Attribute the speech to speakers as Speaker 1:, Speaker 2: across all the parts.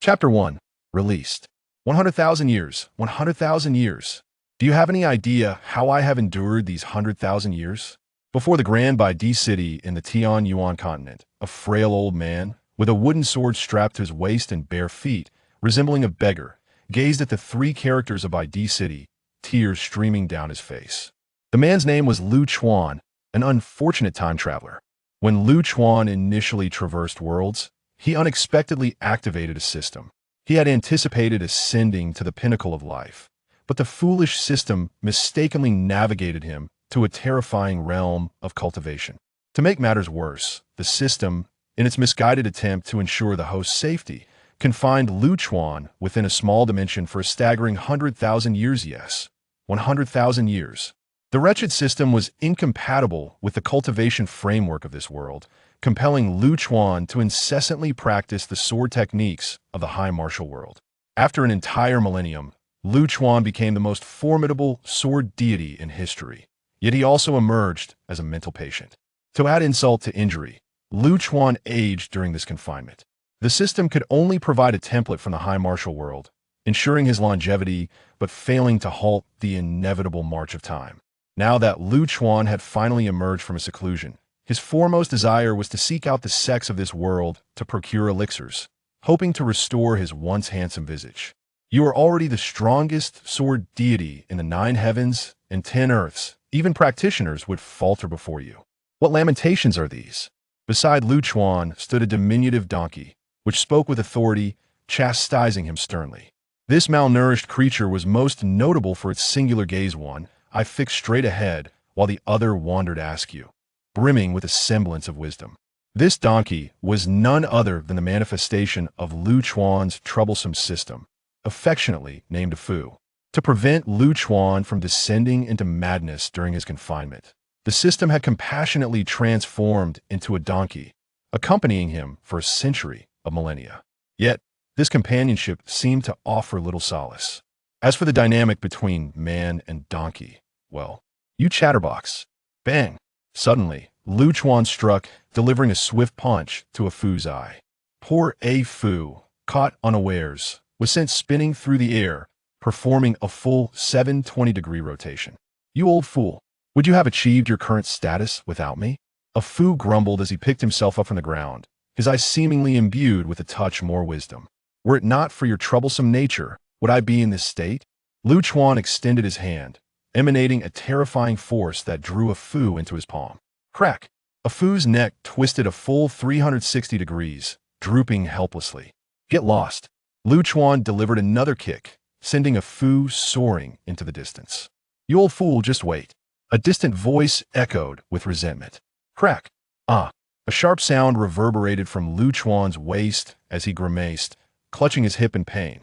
Speaker 1: Chapter 1. Released. 100,000 years. 100,000 years. Do you have any idea how I have endured these 100,000 years? Before the Grand Bai city in the Tian Yuan continent, a frail old man, with a wooden sword strapped to his waist and bare feet, resembling a beggar, gazed at the three characters of Bai city, tears streaming down his face. The man's name was Lu Chuan, an unfortunate time traveler. When Lu Chuan initially traversed worlds, he unexpectedly activated a system. He had anticipated ascending to the pinnacle of life, but the foolish system mistakenly navigated him to a terrifying realm of cultivation. To make matters worse, the system, in its misguided attempt to ensure the host's safety, confined Lu Chuan within a small dimension for a staggering 100,000 years. Yes, 100,000 years. The wretched system was incompatible with the cultivation framework of this world, compelling Lu Chuan to incessantly practice the sword techniques of the high martial world. After an entire millennium, Lu Chuan became the most formidable sword deity in history, yet he also emerged as a mental patient. To add insult to injury, Lu Chuan aged during this confinement. The system could only provide a template from the high martial world, ensuring his longevity but failing to halt the inevitable march of time. Now that Lu Chuan had finally emerged from his seclusion, his foremost desire was to seek out the sex of this world to procure elixirs, hoping to restore his once handsome visage. You are already the strongest sword deity in the 9 heavens and 10 earths. Even practitioners would falter before you. What lamentations are these? Beside Lu Chuan stood a diminutive donkey, which spoke with authority, chastising him sternly. This malnourished creature was most notable for its singular gaze, one eye fixed straight ahead, while the other wandered askew, brimming with a semblance of wisdom. This donkey was none other than the manifestation of Lu Chuan's troublesome system, affectionately named a Fu. To prevent Lu Chuan from descending into madness during his confinement, the system had compassionately transformed into a donkey, accompanying him for a century of millennia. Yet, this companionship seemed to offer little solace. As for the dynamic between man and donkey, well, you chatterbox. Bang! Suddenly, Lu Chuan struck, delivering a swift punch to a Fu's eye. Poor A Fu, caught unawares, was sent spinning through the air, performing a full 720-degree rotation. You old fool, would you have achieved your current status without me? A Fu grumbled as he picked himself up from the ground, his eyes seemingly imbued with a touch more wisdom. Were it not for your troublesome nature, would I be in this state? Lu Chuan extended his hand, emanating a terrifying force that drew a Fu into his palm. Crack! A Fu's neck twisted a full 360 degrees, drooping helplessly. Get lost! Lu Chuan delivered another kick, sending a Fu soaring into the distance. You old fool, just wait. A distant voice echoed with resentment. Crack! Ah! A sharp sound reverberated from Lu Chuan's waist as he grimaced, clutching his hip in pain.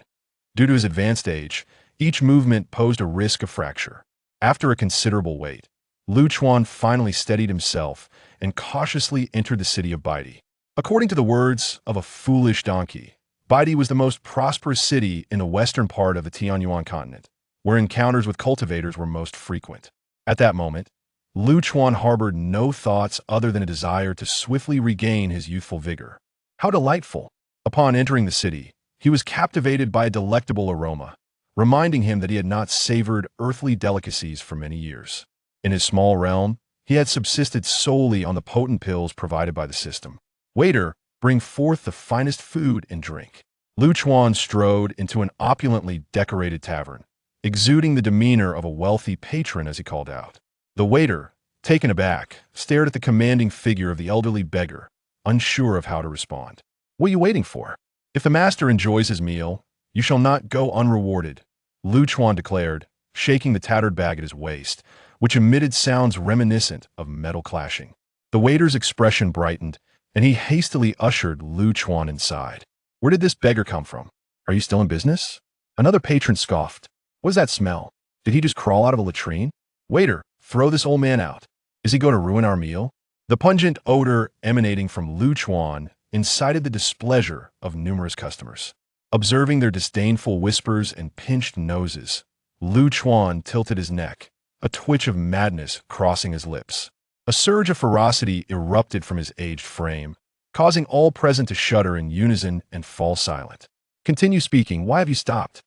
Speaker 1: Due to his advanced age, each movement posed a risk of fracture. After a considerable wait, Lu Chuan finally steadied himself and cautiously entered the city of Baidi. According to the words of a foolish donkey, Baidi was the most prosperous city in the western part of the Tianyuan continent, where encounters with cultivators were most frequent. At that moment, Lu Chuan harbored no thoughts other than a desire to swiftly regain his youthful vigor. How delightful! Upon entering the city, he was captivated by a delectable aroma, reminding him that he had not savored earthly delicacies for many years. In his small realm, he had subsisted solely on the potent pills provided by the system. Waiter, bring forth the finest food and drink. Lu Chuan strode into an opulently decorated tavern, exuding the demeanor of a wealthy patron as he called out. The waiter, taken aback, stared at the commanding figure of the elderly beggar, unsure of how to respond. What are you waiting for? If the master enjoys his meal, you shall not go unrewarded, Lu Chuan declared, shaking the tattered bag at his waist, which emitted sounds reminiscent of metal clashing. The waiter's expression brightened, and he hastily ushered Lu Chuan inside. Where did this beggar come from? Are you still in business? Another patron scoffed. What is that smell? Did he just crawl out of a latrine? Waiter, throw this old man out. Is he going to ruin our meal? The pungent odor emanating from Lu Chuan incited the displeasure of numerous customers. Observing their disdainful whispers and pinched noses, Lu Chuan tilted his neck, a twitch of madness crossing his lips. A surge of ferocity erupted from his aged frame, causing all present to shudder in unison and fall silent. Continue speaking. Why have you stopped?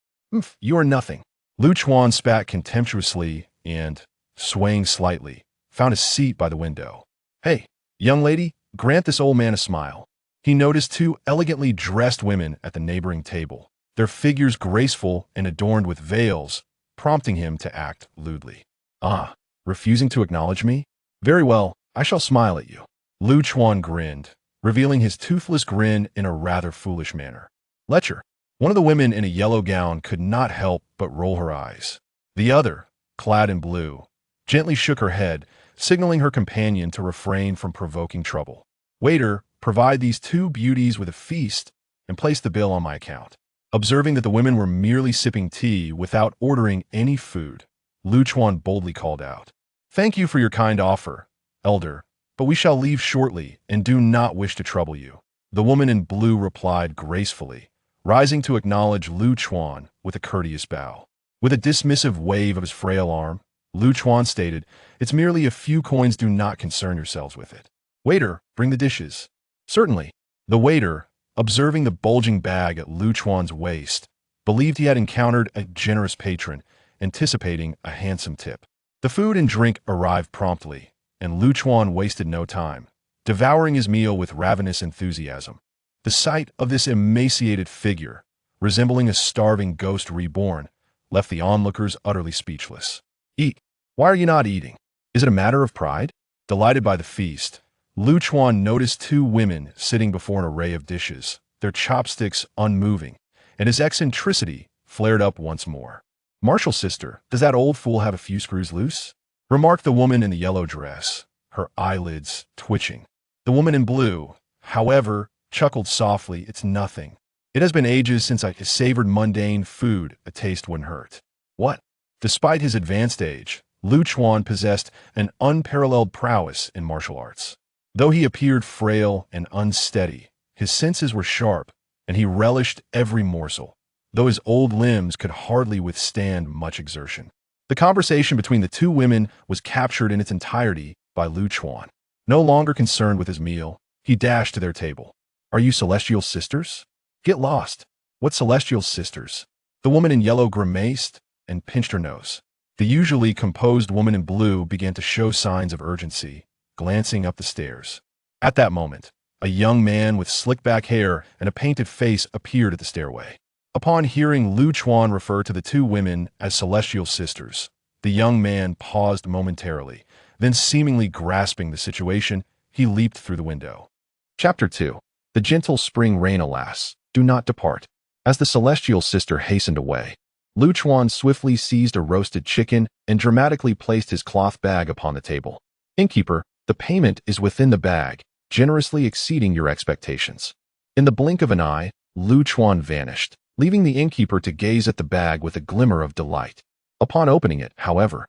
Speaker 1: You are nothing. Lu Chuan spat contemptuously and, swaying slightly, found a seat by the window. Hey, young lady, grant this old man a smile. He noticed two elegantly dressed women at the neighboring table, their figures graceful and adorned with veils, prompting him to act lewdly. Ah, refusing to acknowledge me? Very well, I shall smile at you. Lu Chuan grinned, revealing his toothless grin in a rather foolish manner. Lecture. One of the women in a yellow gown could not help but roll her eyes. The other, clad in blue, gently shook her head, signaling her companion to refrain from provoking trouble. Waiter, provide these two beauties with a feast and place the bill on my account. Observing that the women were merely sipping tea without ordering any food, Lu Chuan boldly called out, "Thank you for your kind offer, elder, but we shall leave shortly and do not wish to trouble you." The woman in blue replied gracefully, rising to acknowledge Lu Chuan with a courteous bow. With a dismissive wave of his frail arm, Lu Chuan stated, "It's merely a few coins, do not concern yourselves with it. Waiter, bring the dishes." Certainly. The waiter, observing the bulging bag at Lu Chuan's waist, believed he had encountered a generous patron, anticipating a handsome tip. The food and drink arrived promptly, and Lu Chuan wasted no time, devouring his meal with ravenous enthusiasm. The sight of this emaciated figure, resembling a starving ghost reborn, left the onlookers utterly speechless. Eat. Why are you not eating? Is it a matter of pride? Delighted by the feast, Lu Chuan noticed two women sitting before an array of dishes, their chopsticks unmoving, and his eccentricity flared up once more. "Marshal sister, does that old fool have a few screws loose?" remarked the woman in the yellow dress, her eyelids twitching. The woman in blue, however, chuckled softly, "It's nothing. It has been ages since I savored mundane food, a taste wouldn't hurt." What? Despite his advanced age, Lu Chuan possessed an unparalleled prowess in martial arts. Though he appeared frail and unsteady, his senses were sharp, and he relished every morsel, though his old limbs could hardly withstand much exertion. The conversation between the two women was captured in its entirety by Lu Chuan. No longer concerned with his meal, he dashed to their table. "Are you celestial sisters? Get lost." "What celestial sisters?" The woman in yellow grimaced and pinched her nose. The usually composed woman in blue began to show signs of urgency, glancing up the stairs. At that moment, a young man with slick-back hair and a painted face appeared at the stairway. Upon hearing Lu Chuan refer to the two women as celestial sisters, the young man paused momentarily, then seemingly grasping the situation, he leaped through the window. Chapter 2. The gentle spring rain, alas, do not depart. As the celestial sister hastened away, Lu Chuan swiftly seized a roasted chicken and dramatically placed his cloth bag upon the table. "Innkeeper, the payment is within the bag, generously exceeding your expectations." In the blink of an eye, Lu Chuan vanished, leaving the innkeeper to gaze at the bag with a glimmer of delight. Upon opening it, however,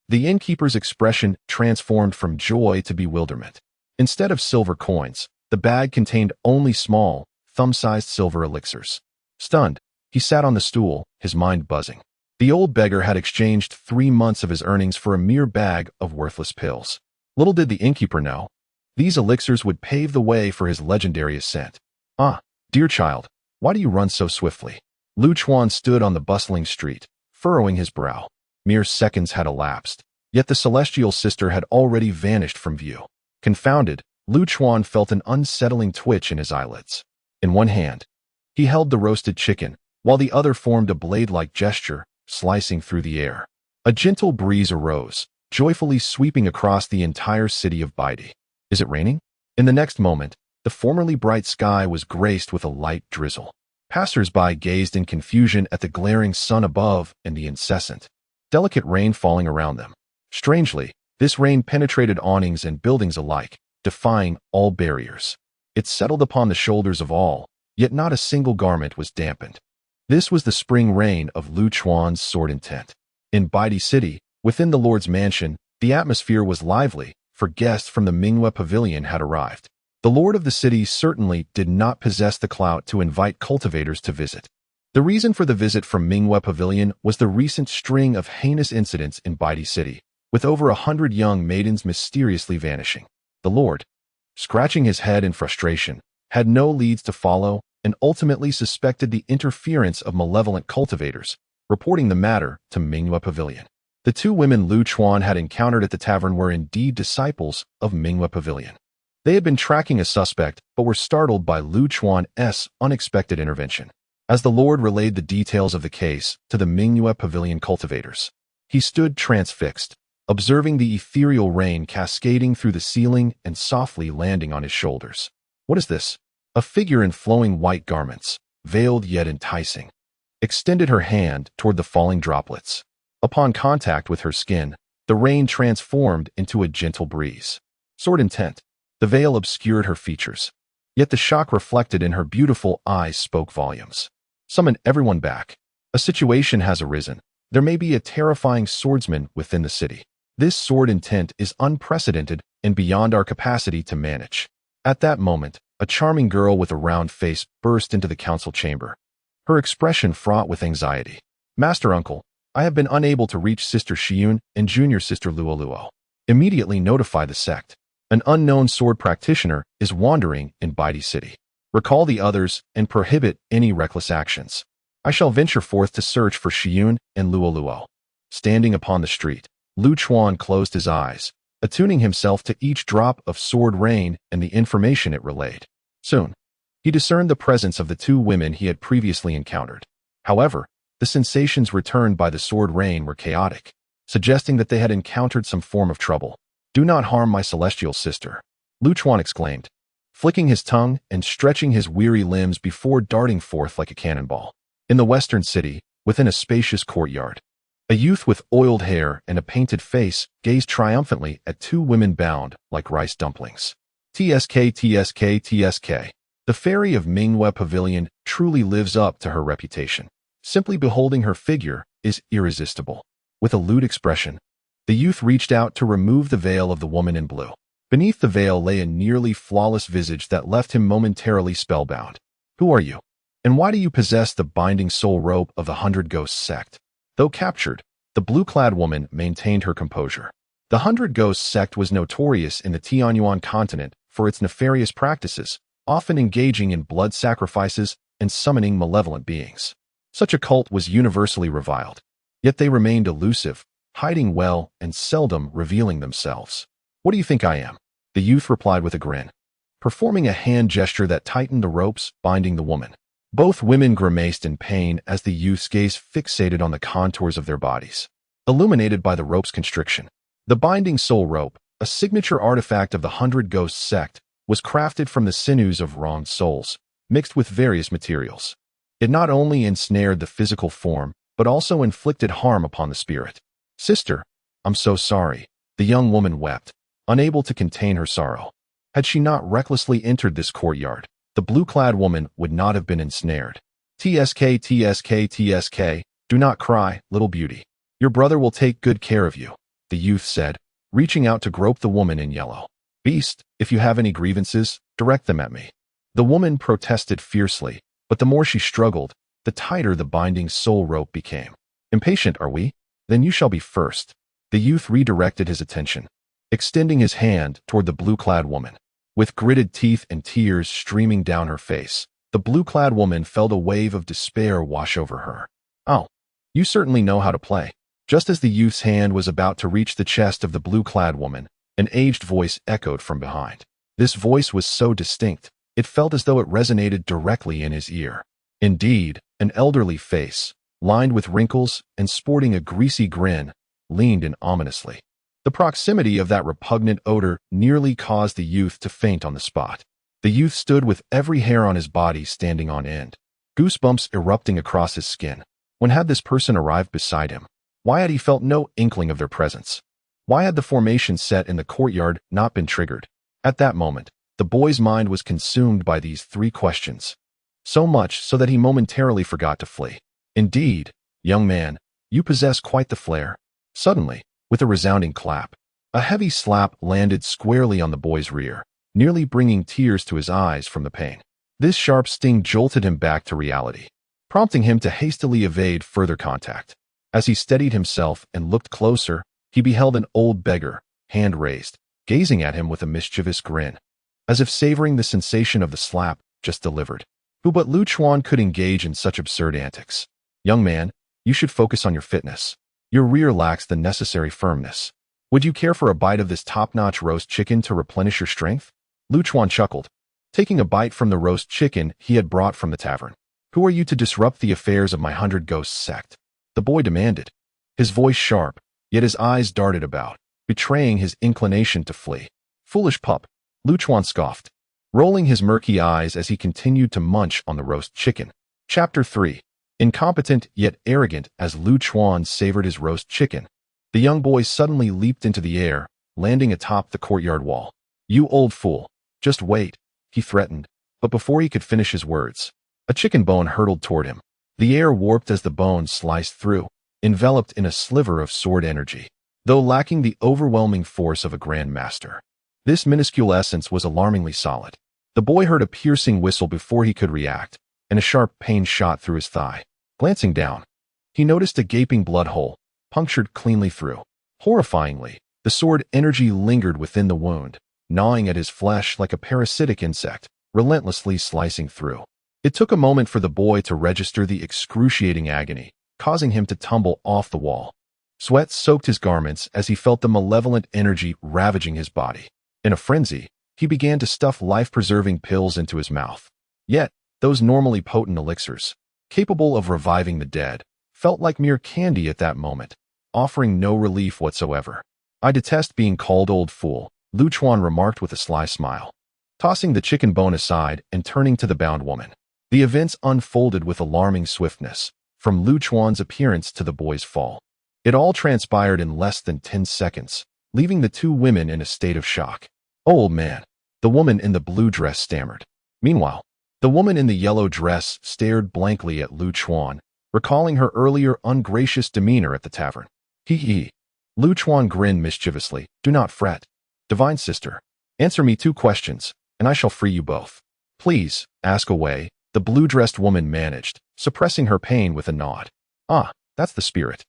Speaker 1: the innkeeper's expression transformed from joy to bewilderment. Instead of silver coins, the bag contained only small, thumb-sized silver elixirs. Stunned, he sat on the stool, his mind buzzing. The old beggar had exchanged 3 months of his earnings for a mere bag of worthless pills. Little did the innkeeper know, these elixirs would pave the way for his legendary ascent. "Ah, dear child, why do you run so swiftly?" Lu Chuan stood on the bustling street, furrowing his brow. Mere seconds had elapsed, yet the celestial sister had already vanished from view. Confounded, Lu Chuan felt an unsettling twitch in his eyelids. In one hand, he held the roasted chicken, while the other formed a blade-like gesture, slicing through the air. A gentle breeze arose, joyfully sweeping across the entire city of Baidi. "Is it raining?" In the next moment, the formerly bright sky was graced with a light drizzle. Passers-by gazed in confusion at the glaring sun above and the incessant, delicate rain falling around them. Strangely, this rain penetrated awnings and buildings alike, defying all barriers. It settled upon the shoulders of all, yet not a single garment was dampened. This was the spring rain of Lu Chuan's sword intent. In Baidi City, within the Lord's mansion, the atmosphere was lively, for guests from the Minghua Pavilion had arrived. The Lord of the city certainly did not possess the clout to invite cultivators to visit. The reason for the visit from Minghua Pavilion was the recent string of heinous incidents in Baidi City, with over 100 young maidens mysteriously vanishing. The Lord, scratching his head in frustration, had no leads to follow, and ultimately suspected the interference of malevolent cultivators, reporting the matter to Mingyue Pavilion. The two women Lu Chuan had encountered at the tavern were indeed disciples of Mingyue Pavilion. They had been tracking a suspect, but were startled by Lu Chuan's unexpected intervention. As the Lord relayed the details of the case to the Mingyue Pavilion cultivators, he stood transfixed, observing the ethereal rain cascading through the ceiling and softly landing on his shoulders. What is this? A figure in flowing white garments, veiled yet enticing, extended her hand toward the falling droplets. Upon contact with her skin, the rain transformed into a gentle breeze. Sword intent. The veil obscured her features, yet the shock reflected in her beautiful eyes spoke volumes. Summon everyone back. A situation has arisen. There may be a terrifying swordsman within the city. This sword intent is unprecedented and beyond our capacity to manage. At that moment, a charming girl with a round face burst into the council chamber, her expression fraught with anxiety. Master Uncle, I have been unable to reach Sister Xiyun and Junior Sister Luoluo. Immediately notify the sect. An unknown sword practitioner is wandering in Baidi City. Recall the others and prohibit any reckless actions. I shall venture forth to search for Xiyun and Luoluo. Standing upon the street, Lu Chuan closed his eyes, attuning himself to each drop of sword rain and the information it relayed. Soon, he discerned the presence of the two women he had previously encountered. However, the sensations returned by the sword rain were chaotic, suggesting that they had encountered some form of trouble. Do not harm my celestial sister, Lu Chuan exclaimed, flicking his tongue and stretching his weary limbs before darting forth like a cannonball. In the western city, within a spacious courtyard, a youth with oiled hair and a painted face gazed triumphantly at two women bound like rice dumplings. TSK, TSK, TSK. The fairy of Mingyue Pavilion truly lives up to her reputation. Simply beholding her figure is irresistible. With a lewd expression, the youth reached out to remove the veil of the woman in blue. Beneath the veil lay a nearly flawless visage that left him momentarily spellbound. Who are you? And why do you possess the binding soul rope of the 100 Ghosts sect? Though captured, the blue-clad woman maintained her composure. The 100 Ghosts sect was notorious in the Tianyuan continent for its nefarious practices, often engaging in blood sacrifices and summoning malevolent beings. Such a cult was universally reviled. Yet they remained elusive, hiding well and seldom revealing themselves. What do you think I am? The youth replied with a grin, performing a hand gesture that tightened the ropes binding the woman. Both women grimaced in pain as the youth's gaze fixated on the contours of their bodies, illuminated by the rope's constriction. The binding soul rope, a signature artifact of the 100 Ghosts sect, was crafted from the sinews of wronged souls, mixed with various materials. It not only ensnared the physical form, but also inflicted harm upon the spirit. Sister, I'm so sorry. The young woman wept, unable to contain her sorrow. Had she not recklessly entered this courtyard, the blue-clad woman would not have been ensnared. TSK, TSK, TSK, do not cry, little beauty. Your brother will take good care of you, the youth said, reaching out to grope the woman in yellow. Beast, if you have any grievances, direct them at me. The woman protested fiercely, but the more she struggled, the tighter the binding soul rope became. Impatient, are we? Then you shall be first. The youth redirected his attention, extending his hand toward the blue-clad woman. With gritted teeth and tears streaming down her face, the blue-clad woman felt a wave of despair wash over her. Oh, you certainly know how to play. Just as the youth's hand was about to reach the chest of the blue-clad woman, an aged voice echoed from behind. This voice was so distinct, it felt as though it resonated directly in his ear. Indeed, an elderly face, lined with wrinkles and sporting a greasy grin, leaned in ominously. The proximity of that repugnant odor nearly caused the youth to faint on the spot. The youth stood with every hair on his body standing on end, goosebumps erupting across his skin. When had this person arrived beside him? Why had he felt no inkling of their presence? Why had the formation set in the courtyard not been triggered? At that moment, the boy's mind was consumed by these three questions. So much so that he momentarily forgot to flee. Indeed, young man, you possess quite the flair. Suddenly, with a resounding clap, a heavy slap landed squarely on the boy's rear, nearly bringing tears to his eyes from the pain. This sharp sting jolted him back to reality, prompting him to hastily evade further contact. As he steadied himself and looked closer, he beheld an old beggar, hand raised, gazing at him with a mischievous grin, as if savoring the sensation of the slap just delivered. Who but Lu Chuan could engage in such absurd antics? Young man, you should focus on your fitness. Your rear lacks the necessary firmness. Would you care for a bite of this top-notch roast chicken to replenish your strength? Lu Chuan chuckled, taking a bite from the roast chicken he had brought from the tavern. Who are you to disrupt the affairs of my 100 Ghosts sect? The boy demanded, his voice sharp, yet his eyes darted about, betraying his inclination to flee. Foolish pup, Lu Chuan scoffed, rolling his murky eyes as he continued to munch on the roast chicken. Chapter 3. Incompetent yet arrogant. As Lu Chuan savored his roast chicken, the young boy suddenly leaped into the air, landing atop the courtyard wall. You old fool, just wait, he threatened, but before he could finish his words, a chicken bone hurtled toward him. The air warped as the bone sliced through, enveloped in a sliver of sword energy. Though lacking the overwhelming force of a grandmaster, this minuscule essence was alarmingly solid. The boy heard a piercing whistle before he could react, and a sharp pain shot through his thigh. Glancing down, he noticed a gaping blood hole, punctured cleanly through. Horrifyingly, the sword energy lingered within the wound, gnawing at his flesh like a parasitic insect, relentlessly slicing through. It took a moment for the boy to register the excruciating agony, causing him to tumble off the wall. Sweat soaked his garments as he felt the malevolent energy ravaging his body. In a frenzy, he began to stuff life-preserving pills into his mouth. Yet, those normally potent elixirs, capable of reviving the dead, felt like mere candy at that moment, offering no relief whatsoever. I detest being called old fool, Lu Chuan remarked with a sly smile, tossing the chicken bone aside and turning to the bound woman. The events unfolded with alarming swiftness, from Lu Chuan's appearance to the boy's fall. It all transpired in less than 10 seconds, leaving the two women in a state of shock. Oh, old man, the woman in the blue dress stammered. Meanwhile, the woman in the yellow dress stared blankly at Lu Chuan, recalling her earlier ungracious demeanor at the tavern. Hee hee. Lu Chuan grinned mischievously. Do not fret. Divine sister, answer me 2 questions, and I shall free you both. Please, ask away, the blue-dressed woman managed, suppressing her pain with a nod. Ah, that's the spirit.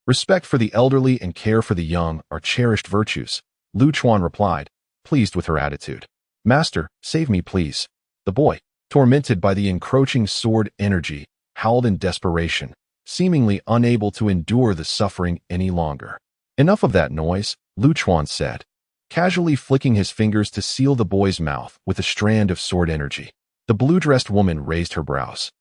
Speaker 1: Respect for the elderly and care for the young are cherished virtues, Lu Chuan replied, pleased with her attitude. Master, save me please. The boy, tormented by the encroaching sword energy, howled in desperation, seemingly unable to endure the suffering any longer. Enough of that noise, Lu Chuan said, casually flicking his fingers to seal the boy's mouth with a strand of sword energy. The blue-dressed woman raised her brows,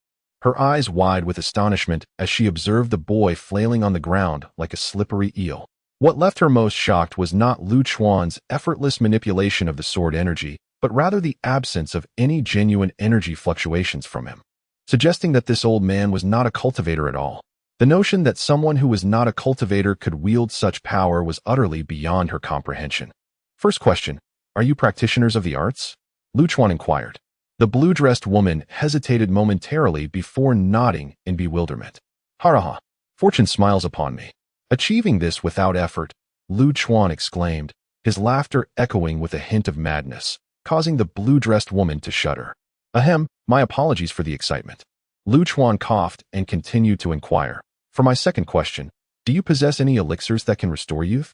Speaker 1: her eyes wide with astonishment as she observed the boy flailing on the ground like a slippery eel. What left her most shocked was not Lu Chuan's effortless manipulation of the sword energy, but rather the absence of any genuine energy fluctuations from him, suggesting that this old man was not a cultivator at all. The notion that someone who was not a cultivator could wield such power was utterly beyond her comprehension. First question, are you practitioners of the arts? Lu Chuan inquired. The blue-dressed woman hesitated momentarily before nodding in bewilderment. Haraha, fortune smiles upon me. Achieving this without effort, Lu Chuan exclaimed, his laughter echoing with a hint of madness, causing the blue-dressed woman to shudder. Ahem, my apologies for the excitement. Lu Chuan coughed and continued to inquire. For my second question, do you possess any elixirs that can restore youth?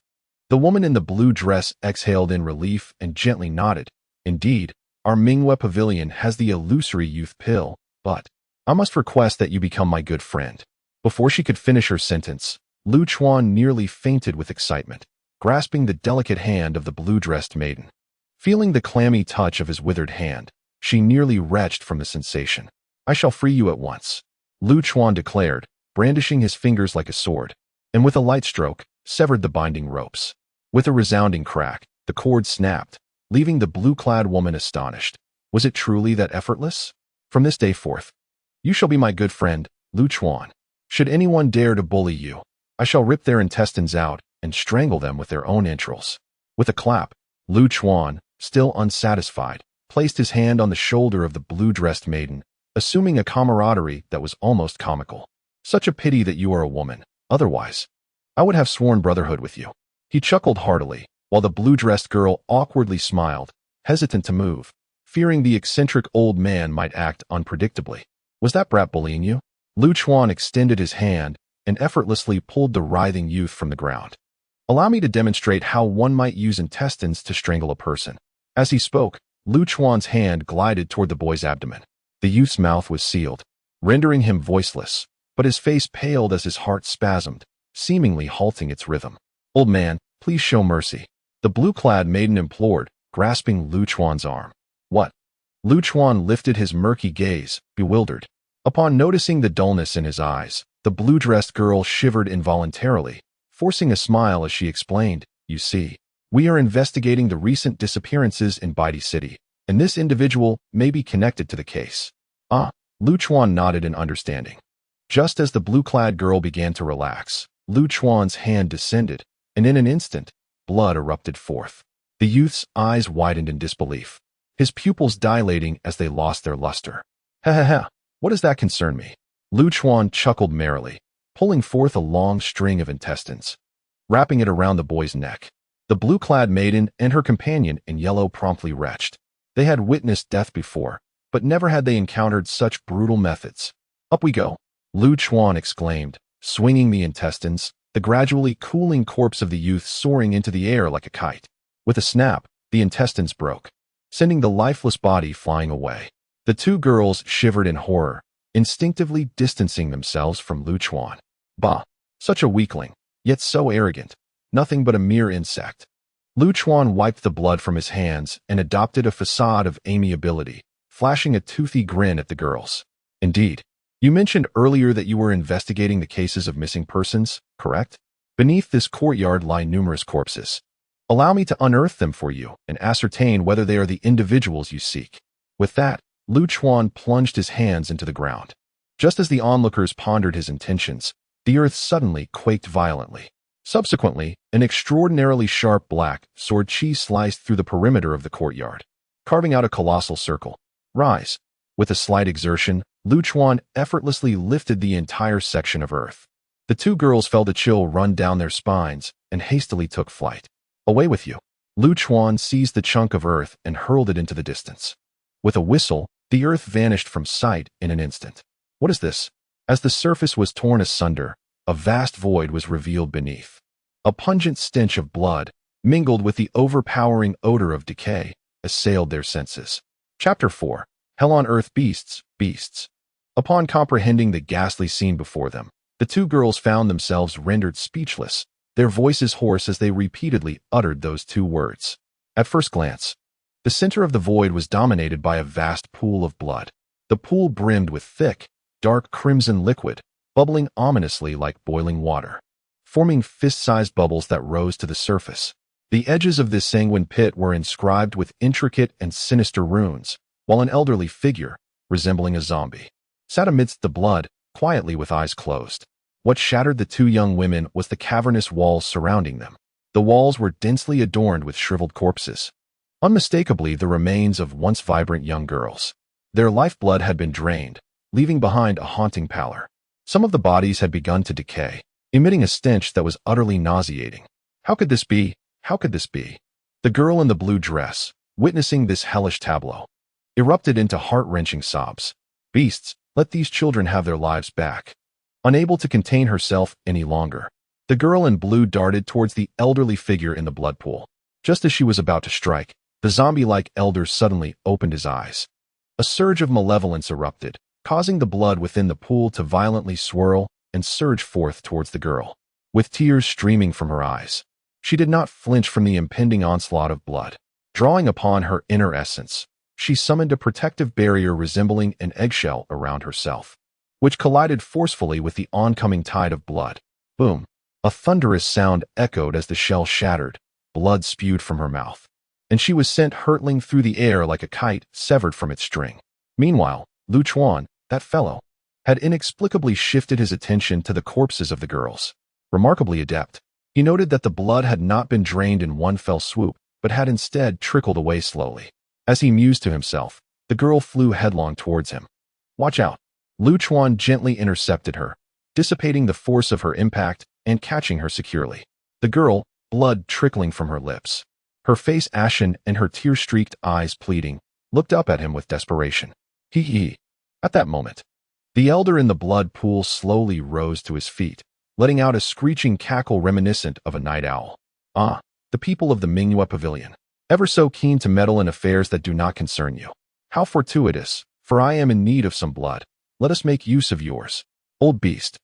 Speaker 1: The woman in the blue dress exhaled in relief and gently nodded. Indeed, our Minghua Pavilion has the illusory youth pill, but I must request that you become my good friend. Before she could finish her sentence, Lu Chuan nearly fainted with excitement, grasping the delicate hand of the blue-dressed maiden. Feeling the clammy touch of his withered hand, she nearly retched from the sensation. I shall free you at once, Lu Chuan declared, brandishing his fingers like a sword, and with a light stroke, severed the binding ropes. With a resounding crack, the cord snapped, leaving the blue-clad woman astonished. Was it truly that effortless? From this day forth, you shall be my good friend, Lu Chuan. Should anyone dare to bully you, I shall rip their intestines out and strangle them with their own entrails. With a clap, Lu Chuan, still unsatisfied, placed his hand on the shoulder of the blue-dressed maiden, assuming a camaraderie that was almost comical. Such a pity that you are a woman. Otherwise, I would have sworn brotherhood with you. He chuckled heartily, while the blue-dressed girl awkwardly smiled, hesitant to move, fearing the eccentric old man might act unpredictably. Was that brat bullying you? Lu Chuan extended his hand and effortlessly pulled the writhing youth from the ground. Allow me to demonstrate how one might use intestines to strangle a person. As he spoke, Lu Chuan's hand glided toward the boy's abdomen. The youth's mouth was sealed, rendering him voiceless, but his face paled as his heart spasmed, seemingly halting its rhythm. "Old man, please show mercy," the blue-clad maiden implored, grasping Lu Chuan's arm. "What?" Lu Chuan lifted his murky gaze, bewildered. Upon noticing the dullness in his eyes, the blue-dressed girl shivered involuntarily, forcing a smile as she explained, "You see, we are investigating the recent disappearances in Baidi City, and this individual may be connected to the case." "Ah," Lu Chuan nodded in understanding. Just as the blue-clad girl began to relax, Lu Chuan's hand descended, and in an instant, blood erupted forth. The youth's eyes widened in disbelief, his pupils dilating as they lost their luster. "Ha ha ha, what does that concern me?" Lu Chuan chuckled merrily, pulling forth a long string of intestines, wrapping it around the boy's neck. The blue-clad maiden and her companion in yellow promptly retched. They had witnessed death before, but never had they encountered such brutal methods. "Up we go," Lu Chuan exclaimed, swinging the intestines, the gradually cooling corpse of the youth soaring into the air like a kite. With a snap, the intestines broke, sending the lifeless body flying away. The two girls shivered in horror, instinctively distancing themselves from Lu Chuan. Bah! Such a weakling, yet so arrogant. Nothing but a mere insect. Lu Chuan wiped the blood from his hands and adopted a facade of amiability, flashing a toothy grin at the girls. "Indeed. You mentioned earlier that you were investigating the cases of missing persons, correct? Beneath this courtyard lie numerous corpses. Allow me to unearth them for you and ascertain whether they are the individuals you seek." With that, Lu Chuan plunged his hands into the ground. Just as the onlookers pondered his intentions, the earth suddenly quaked violently. Subsequently, an extraordinarily sharp black sword chi sliced through the perimeter of the courtyard, carving out a colossal circle. "Rise." With a slight exertion, Lu Chuan effortlessly lifted the entire section of earth. The two girls felt a chill run down their spines and hastily took flight. "Away with you." Lu Chuan seized the chunk of earth and hurled it into the distance. With a whistle, the earth vanished from sight in an instant. "What is this?" As the surface was torn asunder, a vast void was revealed beneath. A pungent stench of blood, mingled with the overpowering odor of decay, assailed their senses. Chapter 4. Hell on Earth Beasts. Upon comprehending the ghastly scene before them, the two girls found themselves rendered speechless, their voices hoarse as they repeatedly uttered those two words. At first glance, the center of the void was dominated by a vast pool of blood. The pool brimmed with thick, dark crimson liquid, bubbling ominously like boiling water, forming fist-sized bubbles that rose to the surface. The edges of this sanguine pit were inscribed with intricate and sinister runes, while an elderly figure, resembling a zombie, sat amidst the blood, quietly with eyes closed. What shattered the two young women was the cavernous walls surrounding them. The walls were densely adorned with shriveled corpses, unmistakably the remains of once vibrant young girls. Their lifeblood had been drained, leaving behind a haunting pallor. Some of the bodies had begun to decay, emitting a stench that was utterly nauseating. How could this be? How could this be? The girl in the blue dress, witnessing this hellish tableau, erupted into heart-wrenching sobs. "Beasts, let these children have their lives back." Unable to contain herself any longer, the girl in blue darted towards the elderly figure in the blood pool. Just as she was about to strike, the zombie-like elder suddenly opened his eyes. A surge of malevolence erupted, causing the blood within the pool to violently swirl and surge forth towards the girl. With tears streaming from her eyes, she did not flinch from the impending onslaught of blood. Drawing upon her inner essence, she summoned a protective barrier resembling an eggshell around herself, which collided forcefully with the oncoming tide of blood. Boom! A thunderous sound echoed as the shell shattered, blood spewed from her mouth, and she was sent hurtling through the air like a kite severed from its string. Meanwhile, Lu Chuan, that fellow, had inexplicably shifted his attention to the corpses of the girls. Remarkably adept, he noted that the blood had not been drained in one fell swoop, but had instead trickled away slowly. As he mused to himself, the girl flew headlong towards him. "Watch out!" Lu Chuan gently intercepted her, dissipating the force of her impact and catching her securely. The girl, blood trickling from her lips, her face ashen and her tear-streaked eyes pleading, looked up at him with desperation. He. At that moment, the elder in the blood pool slowly rose to his feet, letting out a screeching cackle reminiscent of a night owl. "Ah, the people of the Mingyue Pavilion, ever so keen to meddle in affairs that do not concern you. How fortuitous, for I am in need of some blood. Let us make use of yours. Old beast,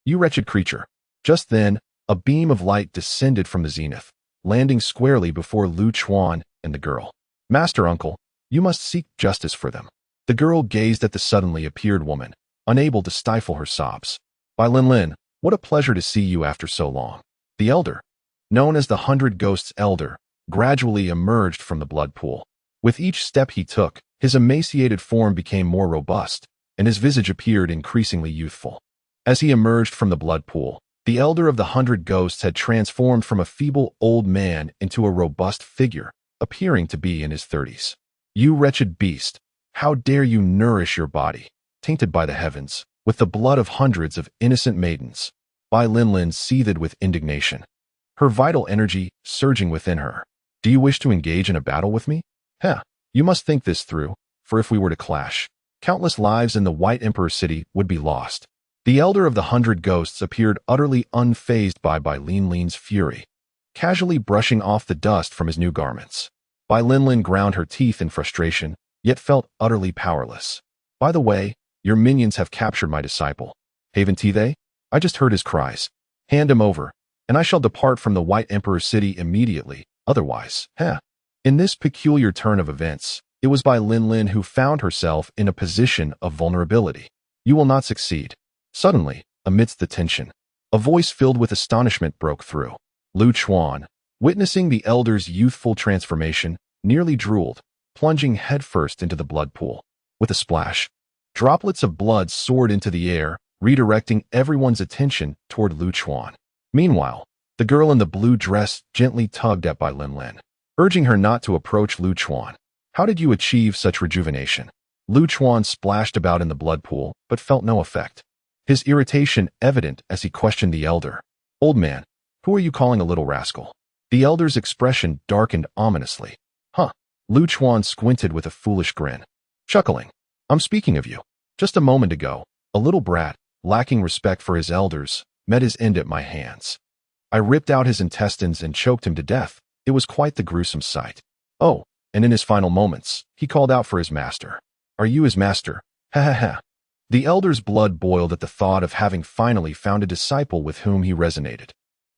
Speaker 1: you wretched creature. Just then, a beam of light descended from the zenith, landing squarely before Lu Chuan and the girl. Master Uncle, you must seek justice for them. The girl gazed at the suddenly appeared woman, unable to stifle her sobs. Bai Linlin, what a pleasure to see you after so long. The elder, known as the 100 Ghosts Elder, gradually emerged from the blood pool. With each step he took, his emaciated form became more robust, and his visage appeared increasingly youthful. As he emerged from the blood pool, the elder of the 100 Ghosts had transformed from a feeble old man into a robust figure, appearing to be in his 30s. You wretched beast, how dare you nourish your body, tainted by the heavens, with the blood of hundreds of innocent maidens? Bai Linlin seethed with indignation, her vital energy surging within her. Do you wish to engage in a battle with me? You must think this through, for if we were to clash, countless lives in the White Emperor city would be lost. The elder of the 100 Ghosts appeared utterly unfazed by Bai Linlin's fury, casually brushing off the dust from his new garments. Bai Linlin ground her teeth in frustration, yet felt utterly powerless. By the way, your minions have captured my disciple. Haven't they? I just heard his cries. Hand him over, and I shall depart from the White Emperor city immediately, otherwise, In this peculiar turn of events, it was Bai Linlin who found herself in a position of vulnerability. You will not succeed. Suddenly, amidst the tension, a voice filled with astonishment broke through. Lu Chuan, witnessing the elder's youthful transformation, nearly drooled, plunging headfirst into the blood pool. With a splash, droplets of blood soared into the air, redirecting everyone's attention toward Lu Chuan. Meanwhile, the girl in the blue dress gently tugged at Bai Linlin, urging her not to approach Lu Chuan. How did you achieve such rejuvenation? Lu Chuan splashed about in the blood pool, but felt no effect. His irritation evident as he questioned the elder. Old man, who are you calling a little rascal? The elder's expression darkened ominously. Lu Chuan squinted with a foolish grin, chuckling. I'm speaking of you. Just a moment ago, a little brat, lacking respect for his elders, met his end at my hands. I ripped out his intestines and choked him to death. It was quite the gruesome sight. Oh, and in his final moments, he called out for his master. Are you his master? Ha ha ha. The elder's blood boiled at the thought of having finally found a disciple with whom he resonated,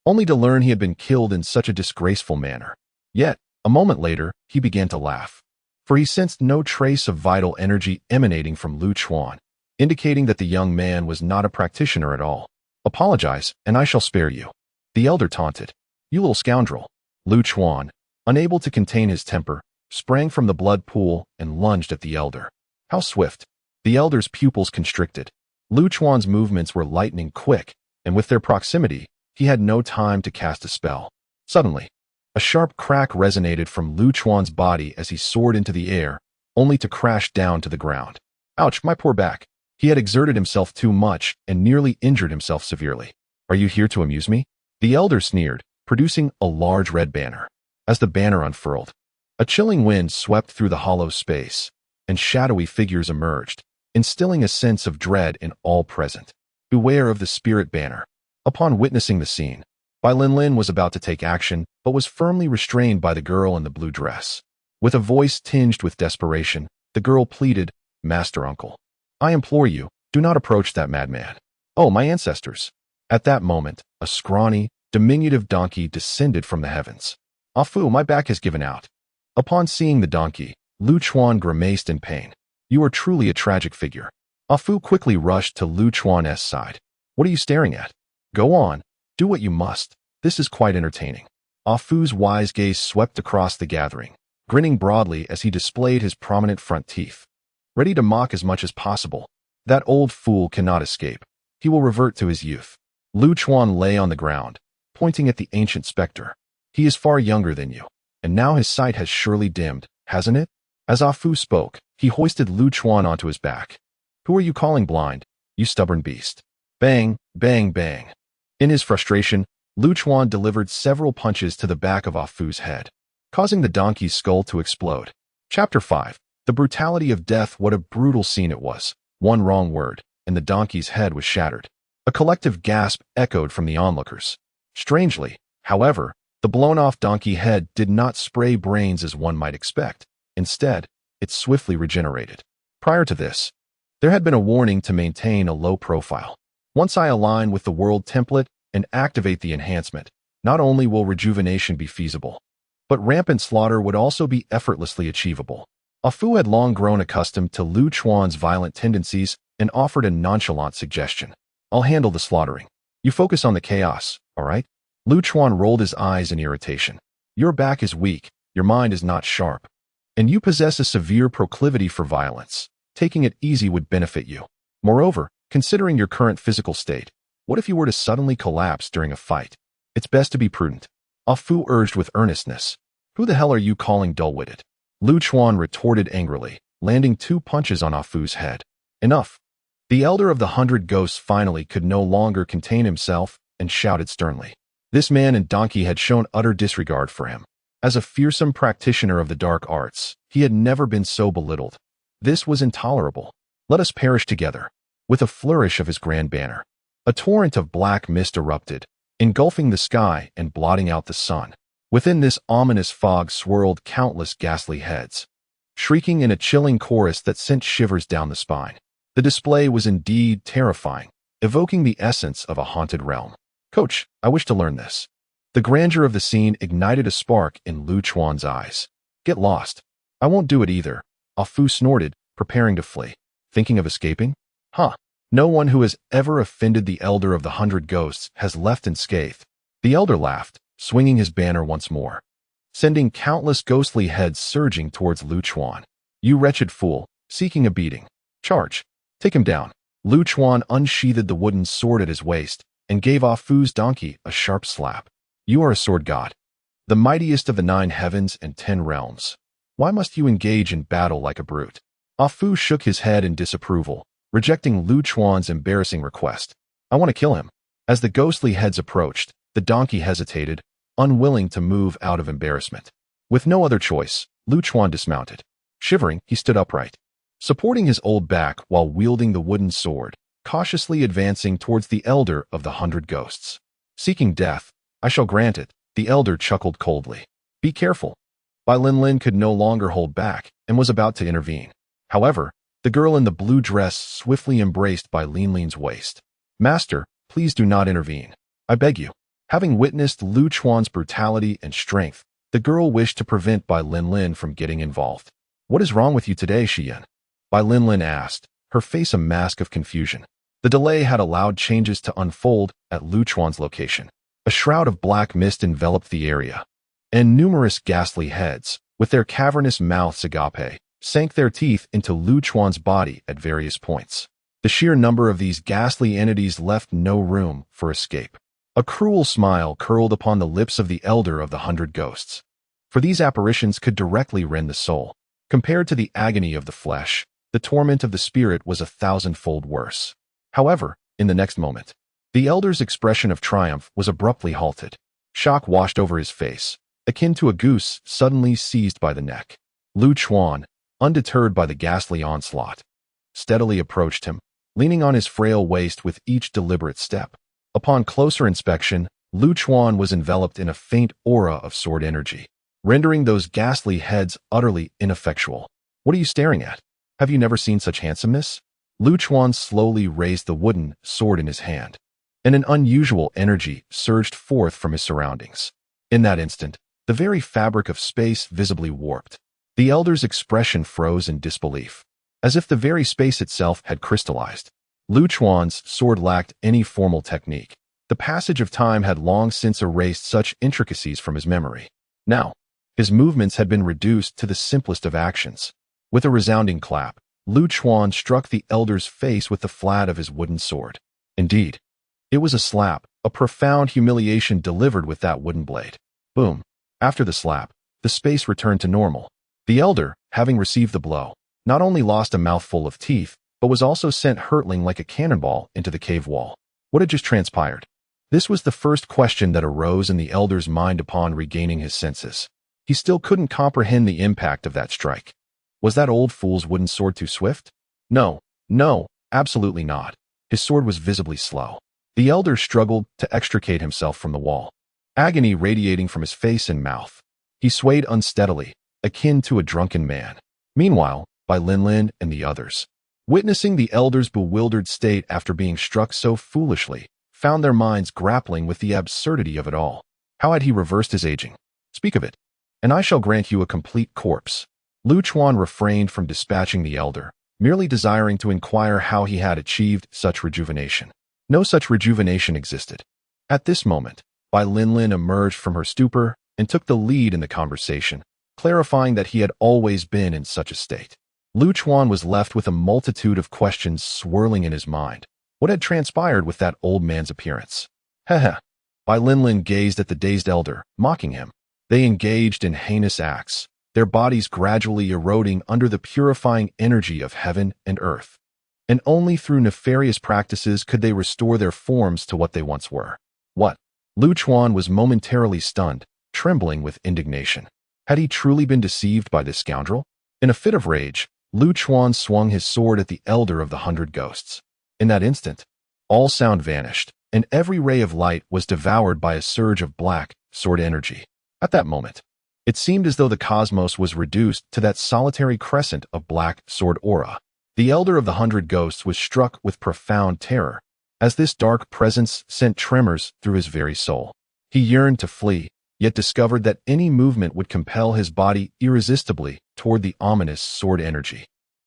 Speaker 1: only to learn he had been killed in such a disgraceful manner. Yet, a moment later, he began to laugh, for he sensed no trace of vital energy emanating from Lu Chuan, indicating that the young man was not a practitioner at all. Apologize, and I shall spare you. The elder taunted. You little scoundrel. Lu Chuan, unable to contain his temper, sprang from the blood pool and lunged at the elder. How swift! The elder's pupils constricted. Lu Chuan's movements were lightning quick, and with their proximity, he had no time to cast a spell. Suddenly, a sharp crack resonated from Lu Chuan's body as he soared into the air, only to crash down to the ground. Ouch, my poor back. He had exerted himself too much and nearly injured himself severely. Are you here to amuse me? The elder sneered, producing a large red banner. As the banner unfurled, a chilling wind swept through the hollow space, and shadowy figures emerged, instilling a sense of dread in all present. Beware of the spirit banner. Upon witnessing the scene, Bai Linlin was about to take action, but was firmly restrained by the girl in the blue dress. With a voice tinged with desperation, the girl pleaded, Master Uncle, I implore you, do not approach that madman. Oh, my ancestors! At that moment, a scrawny, diminutive donkey descended from the heavens. Afu, my back has given out. Upon seeing the donkey, Lu Chuan grimaced in pain. You are truly a tragic figure. Afu quickly rushed to Lu Chuan's side. What are you staring at? Go on, do what you must. This is quite entertaining. Afu's wise gaze swept across the gathering, grinning broadly as he displayed his prominent front teeth, ready to mock as much as possible. That old fool cannot escape. He will revert to his youth. Lu Chuan lay on the ground, pointing at the ancient specter. He is far younger than you, and now his sight has surely dimmed, hasn't it? As Afu spoke, he hoisted Lu Chuan onto his back. Who are you calling blind, you stubborn beast? Bang, bang, bang. In his frustration, Lu Chuan delivered several punches to the back of Afu's head, causing the donkey's skull to explode. Chapter 5. The brutality of death. What a brutal scene it was. One wrong word, and the donkey's head was shattered. A collective gasp echoed from the onlookers. Strangely, however, the blown-off donkey head did not spray brains as one might expect. Instead, it swiftly regenerated, Prior to this, there had been a warning to maintain a low profile. Once I align with the world template and activate the enhancement, not only will rejuvenation be feasible, but rampant slaughter would also be effortlessly achievable. Ah Fu had long grown accustomed to Lu Chuan's violent tendencies and offered a nonchalant suggestion. I'll handle the slaughtering. You focus on the chaos, all right? Lu Chuan rolled his eyes in irritation. Your back is weak, your mind is not sharp, and you possess a severe proclivity for violence. Taking it easy would benefit you. Moreover, considering your current physical state, what if you were to suddenly collapse during a fight? It's best to be prudent. Ah Fu urged with earnestness. Who the hell are you calling dull-witted? Lu Chuan retorted angrily, landing 2 punches on Ah Fu's head. Enough. The elder of the 100 Ghosts finally could no longer contain himself and shouted sternly. This man and donkey had shown utter disregard for him. As a fearsome practitioner of the dark arts, he had never been so belittled. This was intolerable. Let us perish together. With a flourish of his grand banner, a torrent of black mist erupted, engulfing the sky and blotting out the sun. Within this ominous fog swirled countless ghastly heads, shrieking in a chilling chorus that sent shivers down the spine. The display was indeed terrifying, evoking the essence of a haunted realm. Coach, I wish to learn this. The grandeur of the scene ignited a spark in Lu Chuan's eyes. Get lost. I won't do it either. Ah Fu snorted, preparing to flee. Thinking of escaping? Huh. No one who has ever offended the elder of the 100 Ghosts has left unscathed. The elder laughed, swinging his banner once more, sending countless ghostly heads surging towards Lu Chuan. You wretched fool, seeking a beating. Charge. Take him down. Lu Chuan unsheathed the wooden sword at his waist and gave Ah Fu's donkey a sharp slap. You are a sword god, the mightiest of the 9 heavens and 10 realms. Why must you engage in battle like a brute? Ah Fu shook his head in disapproval, rejecting Lu Chuan's embarrassing request. I want to kill him. As the ghostly heads approached, the donkey hesitated, unwilling to move out of embarrassment. With no other choice, Lu Chuan dismounted. Shivering, he stood upright, supporting his old back while wielding the wooden sword, cautiously advancing towards the elder of the 100 Ghosts. Seeking death, I shall grant it, the elder chuckled coldly. Be careful. Bai Lin could no longer hold back and was about to intervene. However, the girl in the blue dress swiftly embraced Bai Lin's waist. Master, please do not intervene. I beg you. Having witnessed Lu Chuan's brutality and strength, the girl wished to prevent Bai Lin from getting involved. What is wrong with you today, Xiyan? Bai Lin asked, her face a mask of confusion. The delay had allowed changes to unfold at Lu Chuan's location. A shroud of black mist enveloped the area, and numerous ghastly heads, with their cavernous mouths agape, sank their teeth into Lu Chuan's body at various points. The sheer number of these ghastly entities left no room for escape. A cruel smile curled upon the lips of the elder of the 100 Ghosts. For these apparitions could directly rend the soul. Compared to the agony of the flesh, the torment of the spirit was 1,000-fold worse. However, in the next moment, the elder's expression of triumph was abruptly halted. Shock washed over his face, akin to a goose suddenly seized by the neck. Lu Chuan, undeterred by the ghastly onslaught, steadily approached him, leaning on his frail waist with each deliberate step. Upon closer inspection, Lu Chuan was enveloped in a faint aura of sword energy, rendering those ghastly heads utterly ineffectual. What are you staring at? Have you never seen such handsomeness? Lu Chuan slowly raised the wooden sword in his hand, and an unusual energy surged forth from his surroundings. In that instant, the very fabric of space visibly warped. The elder's expression froze in disbelief, as if the very space itself had crystallized. Lu Chuan's sword lacked any formal technique. The passage of time had long since erased such intricacies from his memory. Now, his movements had been reduced to the simplest of actions. With a resounding clap, Lu Chuan struck the elder's face with the flat of his wooden sword. Indeed, it was a slap, a profound humiliation delivered with that wooden blade. Boom. After the slap, the space returned to normal. The elder, having received the blow, not only lost a mouthful of teeth, but was also sent hurtling like a cannonball into the cave wall. What had just transpired? This was the first question that arose in the elder's mind upon regaining his senses. He still couldn't comprehend the impact of that strike. Was that old fool's wooden sword too swift? No, absolutely not. His sword was visibly slow. The elder struggled to extricate himself from the wall, agony radiating from his face and mouth. He swayed unsteadily, akin to a drunken man. Meanwhile, by Lin and the others. Witnessing the elders' bewildered state after being struck so foolishly found their minds grappling with the absurdity of it all. How had he reversed his aging? Speak of it, and I shall grant you a complete corpse. Lu Chuan refrained from dispatching the elder, merely desiring to inquire how he had achieved such rejuvenation. No such rejuvenation existed. At this moment, Bai Lin emerged from her stupor and took the lead in the conversation, clarifying that he had always been in such a state. Lu Chuan was left with a multitude of questions swirling in his mind. What had transpired with that old man's appearance? Heh. Bai Lin gazed at the dazed elder, mocking him. They engaged in heinous acts, their bodies gradually eroding under the purifying energy of heaven and earth. And only through nefarious practices could they restore their forms to what they once were. What? Lu Chuan was momentarily stunned, trembling with indignation. Had he truly been deceived by this scoundrel? In a fit of rage, Lu Chuan swung his sword at the elder of the 100 ghosts. In that instant, all sound vanished, and every ray of light was devoured by a surge of black sword energy. At that moment, it seemed as though the cosmos was reduced to that solitary crescent of black sword aura. The elder of the 100 ghosts was struck with profound terror, as this dark presence sent tremors through his very soul. He yearned to flee, yet discovered that any movement would compel his body irresistibly toward the ominous sword energy.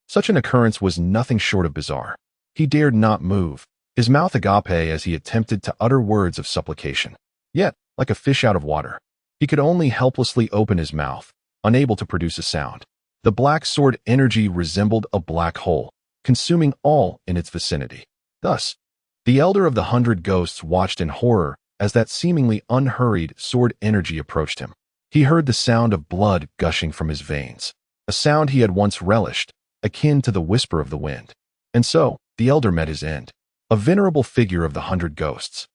Speaker 1: Such an occurrence was nothing short of bizarre. He dared not move, his mouth agape as he attempted to utter words of supplication. Yet, like a fish out of water, he could only helplessly open his mouth, unable to produce a sound. The black sword energy resembled a black hole, consuming all in its vicinity. Thus, the elder of the 100 ghosts watched in horror as that seemingly unhurried sword energy approached him. He heard the sound of blood gushing from his veins, a sound he had once relished, akin to the whisper of the wind. And so, the elder met his end, a venerable figure of the 100 ghosts,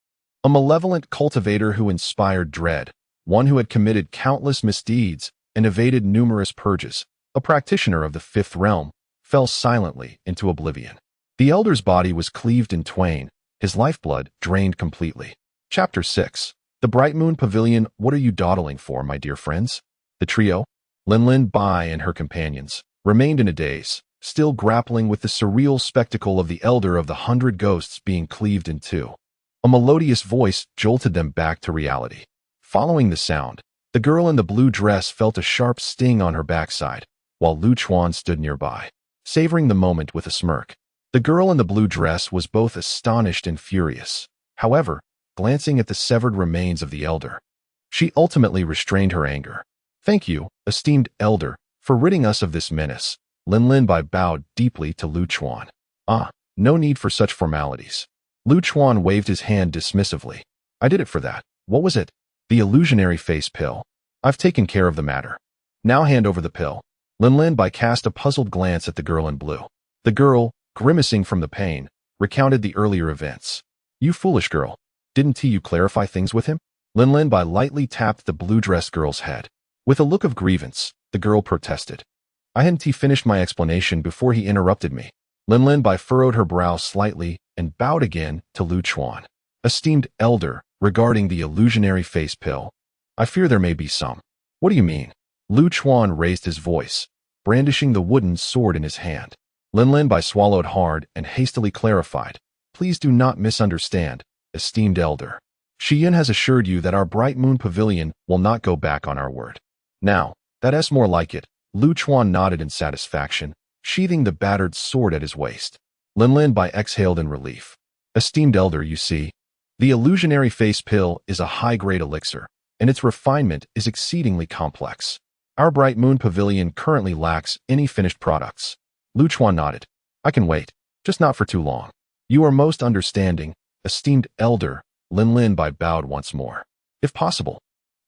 Speaker 1: a malevolent cultivator who inspired dread, one who had committed countless misdeeds and evaded numerous purges, a practitioner of the 5th realm, fell silently into oblivion. The elder's body was cleaved in twain, his lifeblood drained completely. Chapter 6. The Bright Moon Pavilion. What are you dawdling for, my dear friends? The trio, Lin, Bai, and her companions, remained in a daze, still grappling with the surreal spectacle of the elder of the 100 ghosts being cleaved in two. A melodious voice jolted them back to reality. Following the sound, the girl in the blue dress felt a sharp sting on her backside, while Lu Chuan stood nearby, savoring the moment with a smirk. The girl in the blue dress was both astonished and furious. However, glancing at the severed remains of the elder, she ultimately restrained her anger. Thank you, esteemed elder, for ridding us of this menace. Lin Bai bowed deeply to Lu Chuan. No need for such formalities. Lu Chuan waved his hand dismissively. I did it for that. What was it? The illusionary face pill. I've taken care of the matter. Now hand over the pill. Lin Bai cast a puzzled glance at the girl in blue. The girl, grimacing from the pain, recounted the earlier events. You foolish girl. Didn't you clarify things with him? Lin Bai lightly tapped the blue-dressed girl's head. With a look of grievance, the girl protested. I hadn't finished my explanation before he interrupted me. Lin Bai furrowed her brow slightly and bowed again to Lu Chuan. Esteemed elder, regarding the illusionary face pill, I fear there may be some. What do you mean? Lu Chuan raised his voice, brandishing the wooden sword in his hand. Lin Bai swallowed hard and hastily clarified. Please do not misunderstand, esteemed elder. Shi Yin has assured you that our Bright Moon Pavilion will not go back on our word. Now, that's more like it. Lu Chuan nodded in satisfaction, sheathing the battered sword at his waist. Lin Bai exhaled in relief. Esteemed elder, you see, the illusionary face pill is a high-grade elixir, and its refinement is exceedingly complex. Our Bright Moon Pavilion currently lacks any finished products. Lu Chuan nodded. I can wait, just not for too long. You are most understanding, esteemed elder. Lin Bai bowed once more. If possible,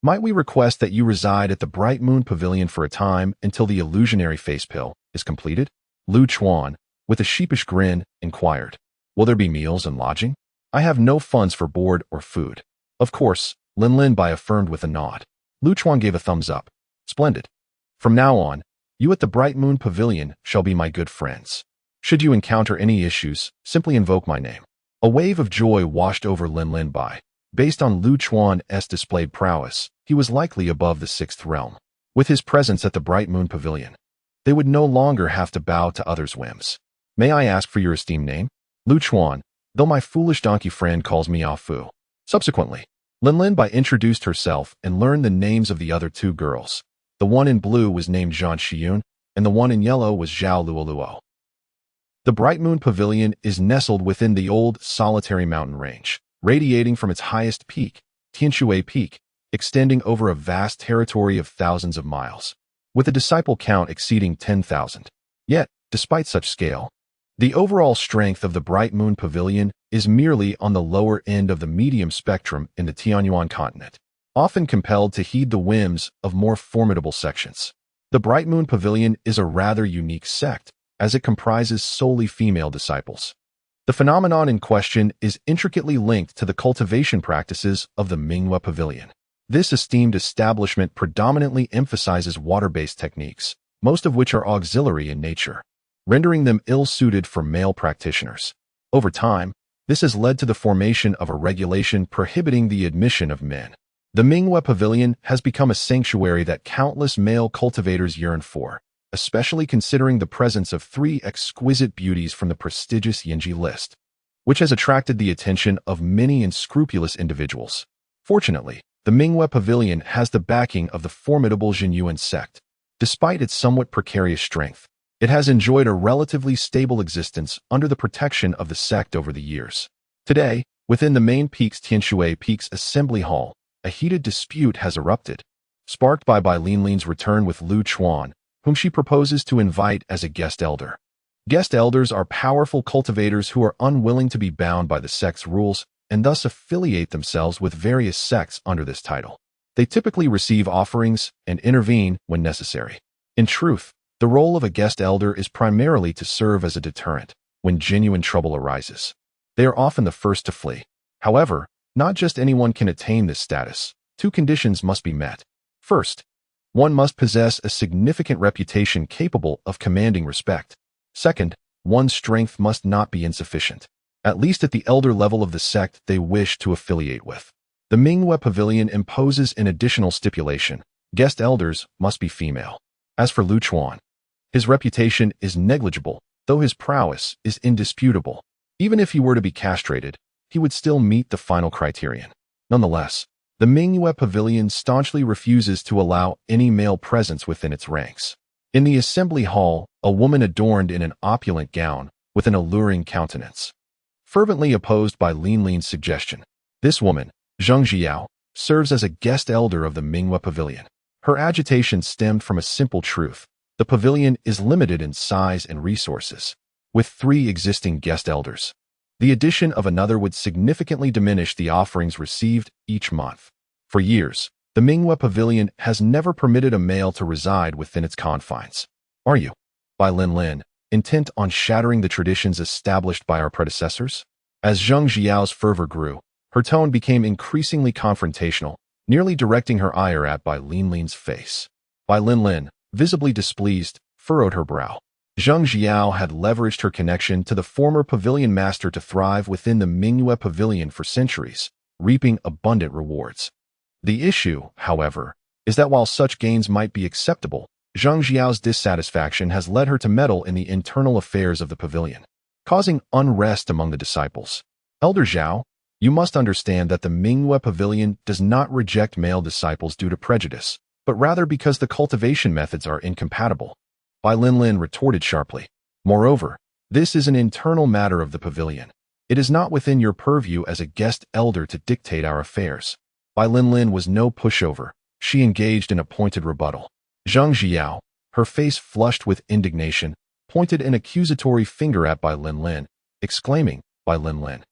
Speaker 1: might we request that you reside at the Bright Moon Pavilion for a time until the illusionary face pill is completed? Lu Chuan, with a sheepish grin, inquired. Will there be meals and lodging? I have no funds for board or food. Of course, Lin Bai affirmed with a nod. Lu Chuan gave a thumbs up. Splendid. From now on, you at the Bright Moon Pavilion shall be my good friends. Should you encounter any issues, simply invoke my name. A wave of joy washed over Lin Bai. Based on Lu Chuan's displayed prowess, he was likely above the 6th realm. With his presence at the Bright Moon Pavilion, they would no longer have to bow to others' whims. May I ask for your esteemed name? Lu Chuan, though my foolish donkey friend calls me Ah Fu. Subsequently, Lin Bai introduced herself and learned the names of the other two girls. The one in blue was named Zhang Xiyun, and the one in yellow was Zhao Luoluo. The Bright Moon Pavilion is nestled within the old, solitary mountain range, radiating from its highest peak, Tianshui Peak, extending over a vast territory of thousands of miles, with a disciple count exceeding 10,000. Yet, despite such scale, the overall strength of the Bright Moon Pavilion is merely on the lower end of the medium spectrum in the Tianyuan continent, often compelled to heed the whims of more formidable sections. The Bright Moon Pavilion is a rather unique sect, as it comprises solely female disciples. The phenomenon in question is intricately linked to the cultivation practices of the Mingyue Pavilion. This esteemed establishment predominantly emphasizes water-based techniques, most of which are auxiliary in nature, rendering them ill-suited for male practitioners. Over time, this has led to the formation of a regulation prohibiting the admission of men. The Mingyue Pavilion has become a sanctuary that countless male cultivators yearn for, especially considering the presence of 3 exquisite beauties from the prestigious Yinji list, which has attracted the attention of many unscrupulous individuals. Fortunately, the Mingyue Pavilion has the backing of the formidable Jinyuan sect. Despite its somewhat precarious strength, it has enjoyed a relatively stable existence under the protection of the sect over the years. Today, within the main peak's Tianshui Peak's Assembly Hall, a heated dispute has erupted, sparked by Linlin's return with Lu Chuan, whom she proposes to invite as a guest elder. Guest elders are powerful cultivators who are unwilling to be bound by the sect's rules and thus affiliate themselves with various sects under this title. They typically receive offerings and intervene when necessary. In truth, the role of a guest elder is primarily to serve as a deterrent when genuine trouble arises. They are often the first to flee. However, not just anyone can attain this status. 2 conditions must be met. First, one must possess a significant reputation capable of commanding respect. Second, one's strength must not be insufficient, at least at the elder level of the sect they wish to affiliate with. The Mingyue Pavilion imposes an additional stipulation: guest elders must be female. As for Lu Chuan, his reputation is negligible, though his prowess is indisputable. Even if he were to be castrated, he would still meet the final criterion. Nonetheless, the Mingyue Pavilion staunchly refuses to allow any male presence within its ranks. In the assembly hall, a woman adorned in an opulent gown with an alluring countenance, fervently opposed by Linlin's suggestion. This woman, Zhang Jiao, serves as a guest elder of the Mingyue Pavilion. Her agitation stemmed from a simple truth: the pavilion is limited in size and resources. With 3 existing guest elders, the addition of another would significantly diminish the offerings received each month. For years, the Mingyue Pavilion has never permitted a male to reside within its confines. Are you, by Lin, intent on shattering the traditions established by our predecessors? As Zhang Jiao's fervor grew, her tone became increasingly confrontational, nearly directing her ire at Bai Linlin's face. Bai Lin, visibly displeased, furrowed her brow. Zhang Jiao had leveraged her connection to the former pavilion master to thrive within the Mingyue Pavilion for centuries, reaping abundant rewards. The issue, however, is that while such gains might be acceptable, Zhang Jiao's dissatisfaction has led her to meddle in the internal affairs of the pavilion, causing unrest among the disciples. Elder Zhao, you must understand that the Mingyue Pavilion does not reject male disciples due to prejudice, but rather because the cultivation methods are incompatible. Bai Lin retorted sharply. Moreover, this is an internal matter of the pavilion. It is not within your purview as a guest elder to dictate our affairs. Bai Lin was no pushover. She engaged in a pointed rebuttal. Zhang Jiao, her face flushed with indignation, pointed an accusatory finger at Bai Lin, exclaiming, Bai Lin,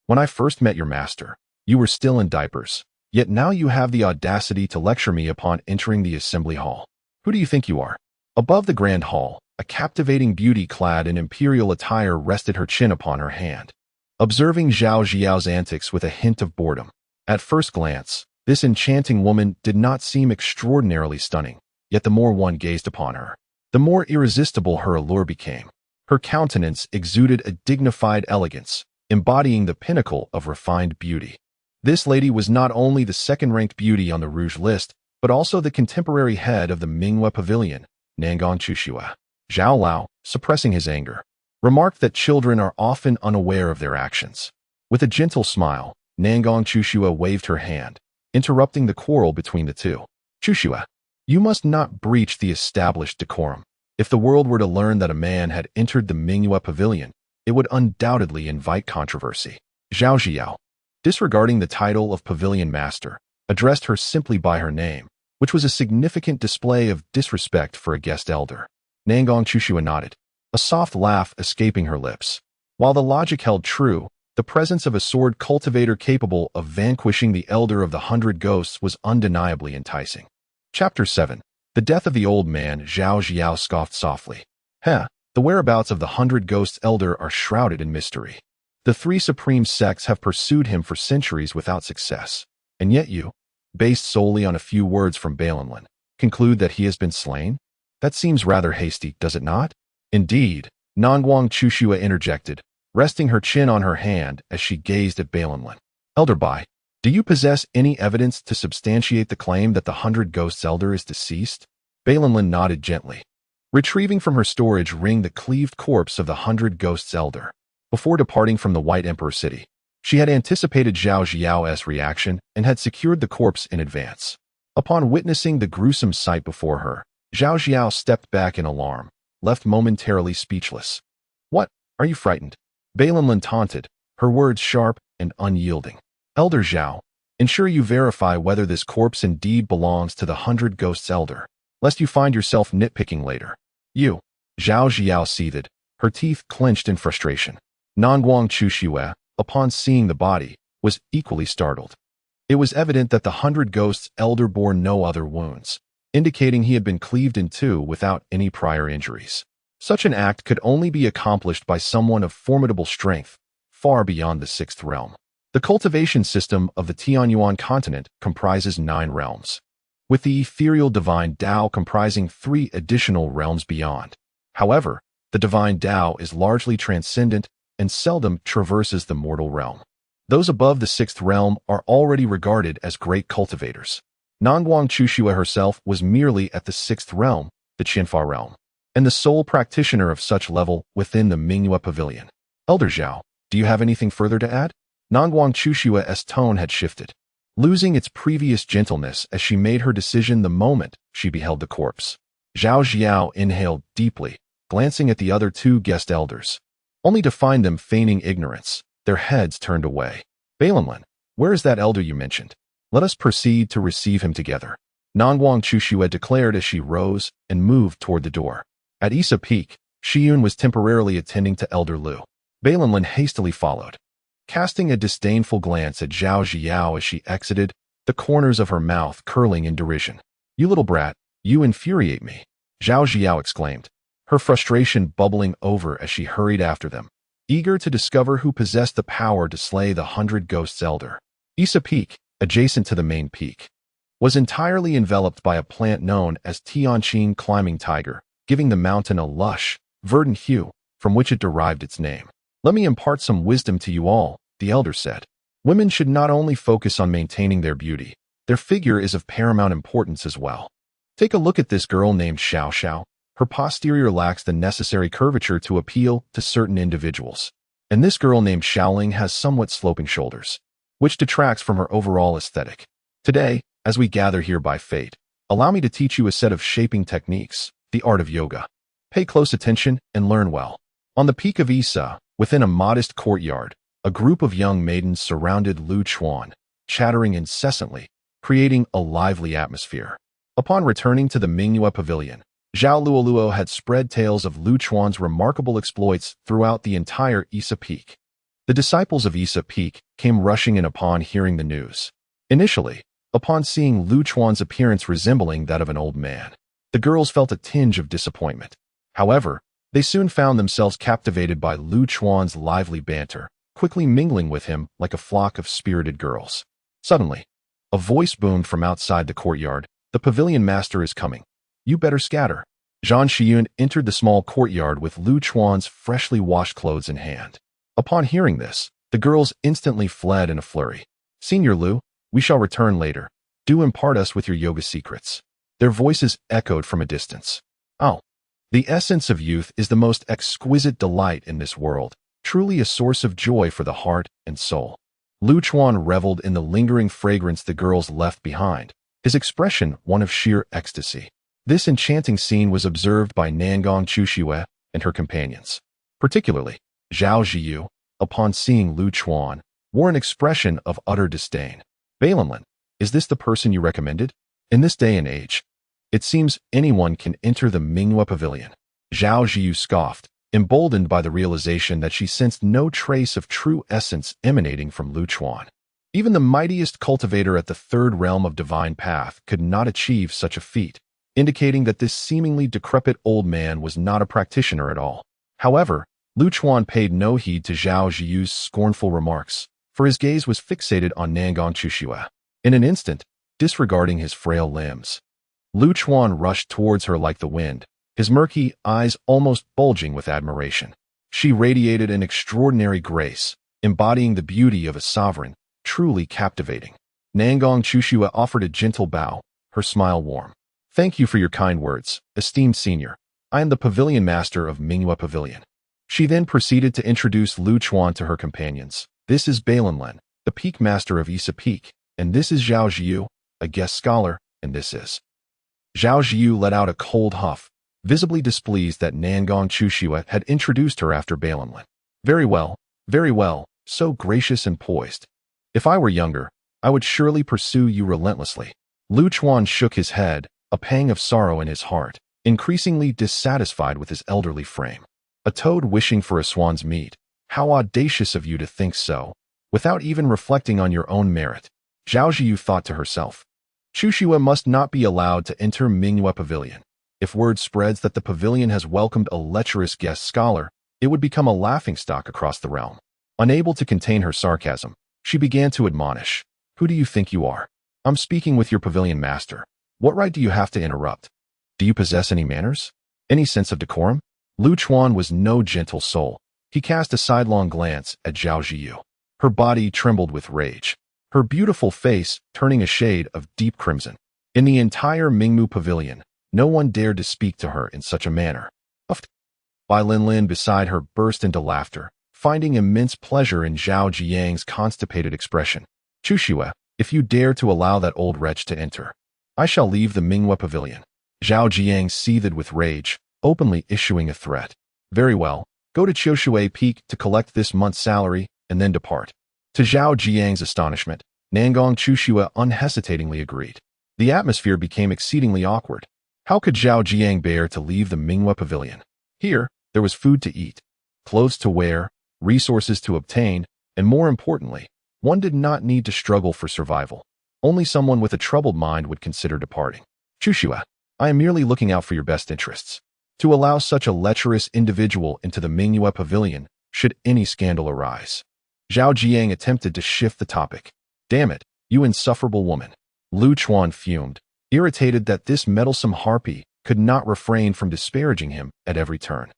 Speaker 1: when I first met your master, you were still in diapers, yet now you have the audacity to lecture me upon entering the assembly hall. Who do you think you are? Above the grand hall, a captivating beauty clad in imperial attire rested her chin upon her hand, observing Zhao Jiao's antics with a hint of boredom. At first glance, this enchanting woman did not seem extraordinarily stunning, yet the more one gazed upon her, the more irresistible her allure became. Her countenance exuded a dignified elegance, embodying the pinnacle of refined beauty. This lady was not only the second-ranked beauty on the Rouge list, but also the contemporary head of the Mingyue Pavilion, Nangang Chuxue. Zhao Lao, suppressing his anger, remarked that children are often unaware of their actions. With a gentle smile, Nangong Chushua waved her hand, interrupting the quarrel between the two. Chushua, you must not breach the established decorum. If the world were to learn that a man had entered the Mingyue Pavilion, it would undoubtedly invite controversy. Zhao Jiao, disregarding the title of Pavilion Master, addressed her simply by her name, which was a significant display of disrespect for a guest elder. Nangong Chushua nodded, a soft laugh escaping her lips. While the logic held true, the presence of a sword cultivator capable of vanquishing the Elder of the 100 Ghosts was undeniably enticing. Chapter 7. The Death of the Old Man. Zhao Jiao scoffed softly. The whereabouts of the 100 Ghosts Elder are shrouded in mystery. The three supreme sects have pursued him for centuries without success. And yet you, based solely on a few words from Balinlin, conclude that he has been slain? That seems rather hasty, does it not? Indeed, Nangong Chushua interjected, resting her chin on her hand as she gazed at Balinlin. Elder Bai, do you possess any evidence to substantiate the claim that the 100 Ghosts Elder is deceased? Balinlin nodded gently, retrieving from her storage ring the cleaved corpse of the 100 Ghosts Elder. Before departing from the White Emperor City, she had anticipated Zhao Jiao's reaction and had secured the corpse in advance. Upon witnessing the gruesome sight before her, Zhao Jiao stepped back in alarm, left momentarily speechless. What? Are you frightened? Balinlin taunted, her words sharp and unyielding. Elder Zhao, ensure you verify whether this corpse indeed belongs to the 100 Ghosts Elder, lest you find yourself nitpicking later. You. Zhao Jiao seethed, her teeth clenched in frustration. Nangong Chushua, upon seeing the body, was equally startled. It was evident that the 100 Ghosts Elder bore no other wounds, indicating he had been cleaved in two without any prior injuries. Such an act could only be accomplished by someone of formidable strength, far beyond the sixth realm. The cultivation system of the Tianyuan continent comprises 9 realms, with the ethereal divine Tao comprising 3 additional realms beyond. However, the divine Tao is largely transcendent and seldom traverses the mortal realm. Those above the 6th realm are already regarded as great cultivators. Nangong Chushua herself was merely at the 6th realm, the Qinfa realm, and the sole practitioner of such level within the Mingyue Pavilion. Elder Zhao, do you have anything further to add? Nangong Chushua's tone had shifted, losing its previous gentleness as she made her decision the moment she beheld the corpse. Zhao Jiao inhaled deeply, glancing at the other 2 guest elders, only to find them feigning ignorance, their heads turned away. Balinlin, where is that elder you mentioned? Let us proceed to receive him together. Nangong Chushua declared as she rose and moved toward the door. At Isa Peak, Shiyun was temporarily attending to Elder Lu. Balinlin hastily followed, casting a disdainful glance at Zhao Jiao as she exited, the corners of her mouth curling in derision. You little brat, you infuriate me, Zhao Jiao exclaimed, her frustration bubbling over as she hurried after them, eager to discover who possessed the power to slay the 100 Ghosts Elder. Isa Peak, adjacent to the main peak, was entirely enveloped by a plant known as Tianqing Climbing Tiger, giving the mountain a lush, verdant hue from which it derived its name. Let me impart some wisdom to you all, the elder said. Women should not only focus on maintaining their beauty, their figure is of paramount importance as well. Take a look at this girl named Xiao Xiao. Her posterior lacks the necessary curvature to appeal to certain individuals. And this girl named Xiaoling has somewhat sloping shoulders, which detracts from her overall aesthetic. Today, as we gather here by fate, allow me to teach you a set of shaping techniques, the art of yoga. Pay close attention and learn well. On the peak of Isa, within a modest courtyard, a group of young maidens surrounded Lu Chuan, chattering incessantly, creating a lively atmosphere. Upon returning to the Mingyue Pavilion, Zhao Luoluo had spread tales of Lu Chuan's remarkable exploits throughout the entire Isa Peak. The disciples of Isa Peak came rushing in upon hearing the news. Initially, upon seeing Lu Chuan's appearance resembling that of an old man, the girls felt a tinge of disappointment. However, they soon found themselves captivated by Lu Chuan's lively banter, quickly mingling with him like a flock of spirited girls. Suddenly, a voice boomed from outside the courtyard. The pavilion master is coming. You better scatter. Zhang Xiyun entered the small courtyard with Lu Chuan's freshly washed clothes in hand. Upon hearing this, the girls instantly fled in a flurry. Senior Lu, we shall return later. Do impart us with your yoga secrets. Their voices echoed from a distance. Oh, The essence of youth is the most exquisite delight in this world, truly a source of joy for the heart and soul. Lu Chuan reveled in the lingering fragrance the girls left behind, his expression one of sheer ecstasy. This enchanting scene was observed by Nangong Chuxue and her companions. Particularly, Zhao Ziyu, upon seeing Lu Chuan, wore an expression of utter disdain. Balinlin, is this the person you recommended? In this day and age, it seems anyone can enter the Minghua Pavilion. Zhao Ziyu scoffed, emboldened by the realization that she sensed no trace of true essence emanating from Lu Chuan. Even the mightiest cultivator at the third realm of divine path could not achieve such a feat, indicating that this seemingly decrepit old man was not a practitioner at all. However, Lu Chuan paid no heed to Zhao Ziyu's scornful remarks, for his gaze was fixated on Nangong Chuxue. In an instant, disregarding his frail limbs, Lu Chuan rushed towards her like the wind, his murky eyes almost bulging with admiration. She radiated an extraordinary grace, embodying the beauty of a sovereign, truly captivating. Nangong Chuxue offered a gentle bow, her smile warm. Thank you for your kind words, esteemed senior. I am the pavilion master of Minghua Pavilion. She then proceeded to introduce Lu Chuan to her companions. This is Balinlin, the peak master of Isa Peak, and this is Zhao Ziyu, a guest scholar, and this is... Zhao Ziyu let out a cold huff, visibly displeased that Nangong Chuxue had introduced her after Balinlin. Very well, so gracious and poised. If I were younger, I would surely pursue you relentlessly. Lu Chuan shook his head, a pang of sorrow in his heart, increasingly dissatisfied with his elderly frame. A toad wishing for a swan's meat. How audacious of you to think so, without even reflecting on your own merit. Zhao Ziyu thought to herself. Chuxue must not be allowed to enter Minghua Pavilion. If word spreads that the pavilion has welcomed a lecherous guest scholar, it would become a laughingstock across the realm. Unable to contain her sarcasm, she began to admonish. Who do you think you are? I'm speaking with your pavilion master. What right do you have to interrupt? Do you possess any manners? Any sense of decorum? Lu Chuan was no gentle soul. He cast a sidelong glance at Zhao Ziyu. Her body trembled with rage, her beautiful face turning a shade of deep crimson. In the entire Mingmu Pavilion, no one dared to speak to her in such a manner. Bai Linlin beside her burst into laughter, finding immense pleasure in Zhao Jiang's constipated expression. Chuxue, if you dare to allow that old wretch to enter, I shall leave the Minghua Pavilion. Zhao Jiang seethed with rage, openly issuing a threat. Very well, go to Chuxue Peak to collect this month's salary, and then depart. To Zhao Jiang's astonishment, Nangong Chuxue unhesitatingly agreed. The atmosphere became exceedingly awkward. How could Zhao Jiang bear to leave the Minghua Pavilion? Here, there was food to eat, clothes to wear, resources to obtain, and more importantly, one did not need to struggle for survival. Only someone with a troubled mind would consider departing. Chuxue, I am merely looking out for your best interests. To allow such a lecherous individual into the Minghua Pavilion should any scandal arise. Zhao Jiang attempted to shift the topic. Damn it, you insufferable woman. Lu Chuan fumed, irritated that this meddlesome harpy could not refrain from disparaging him at every turn.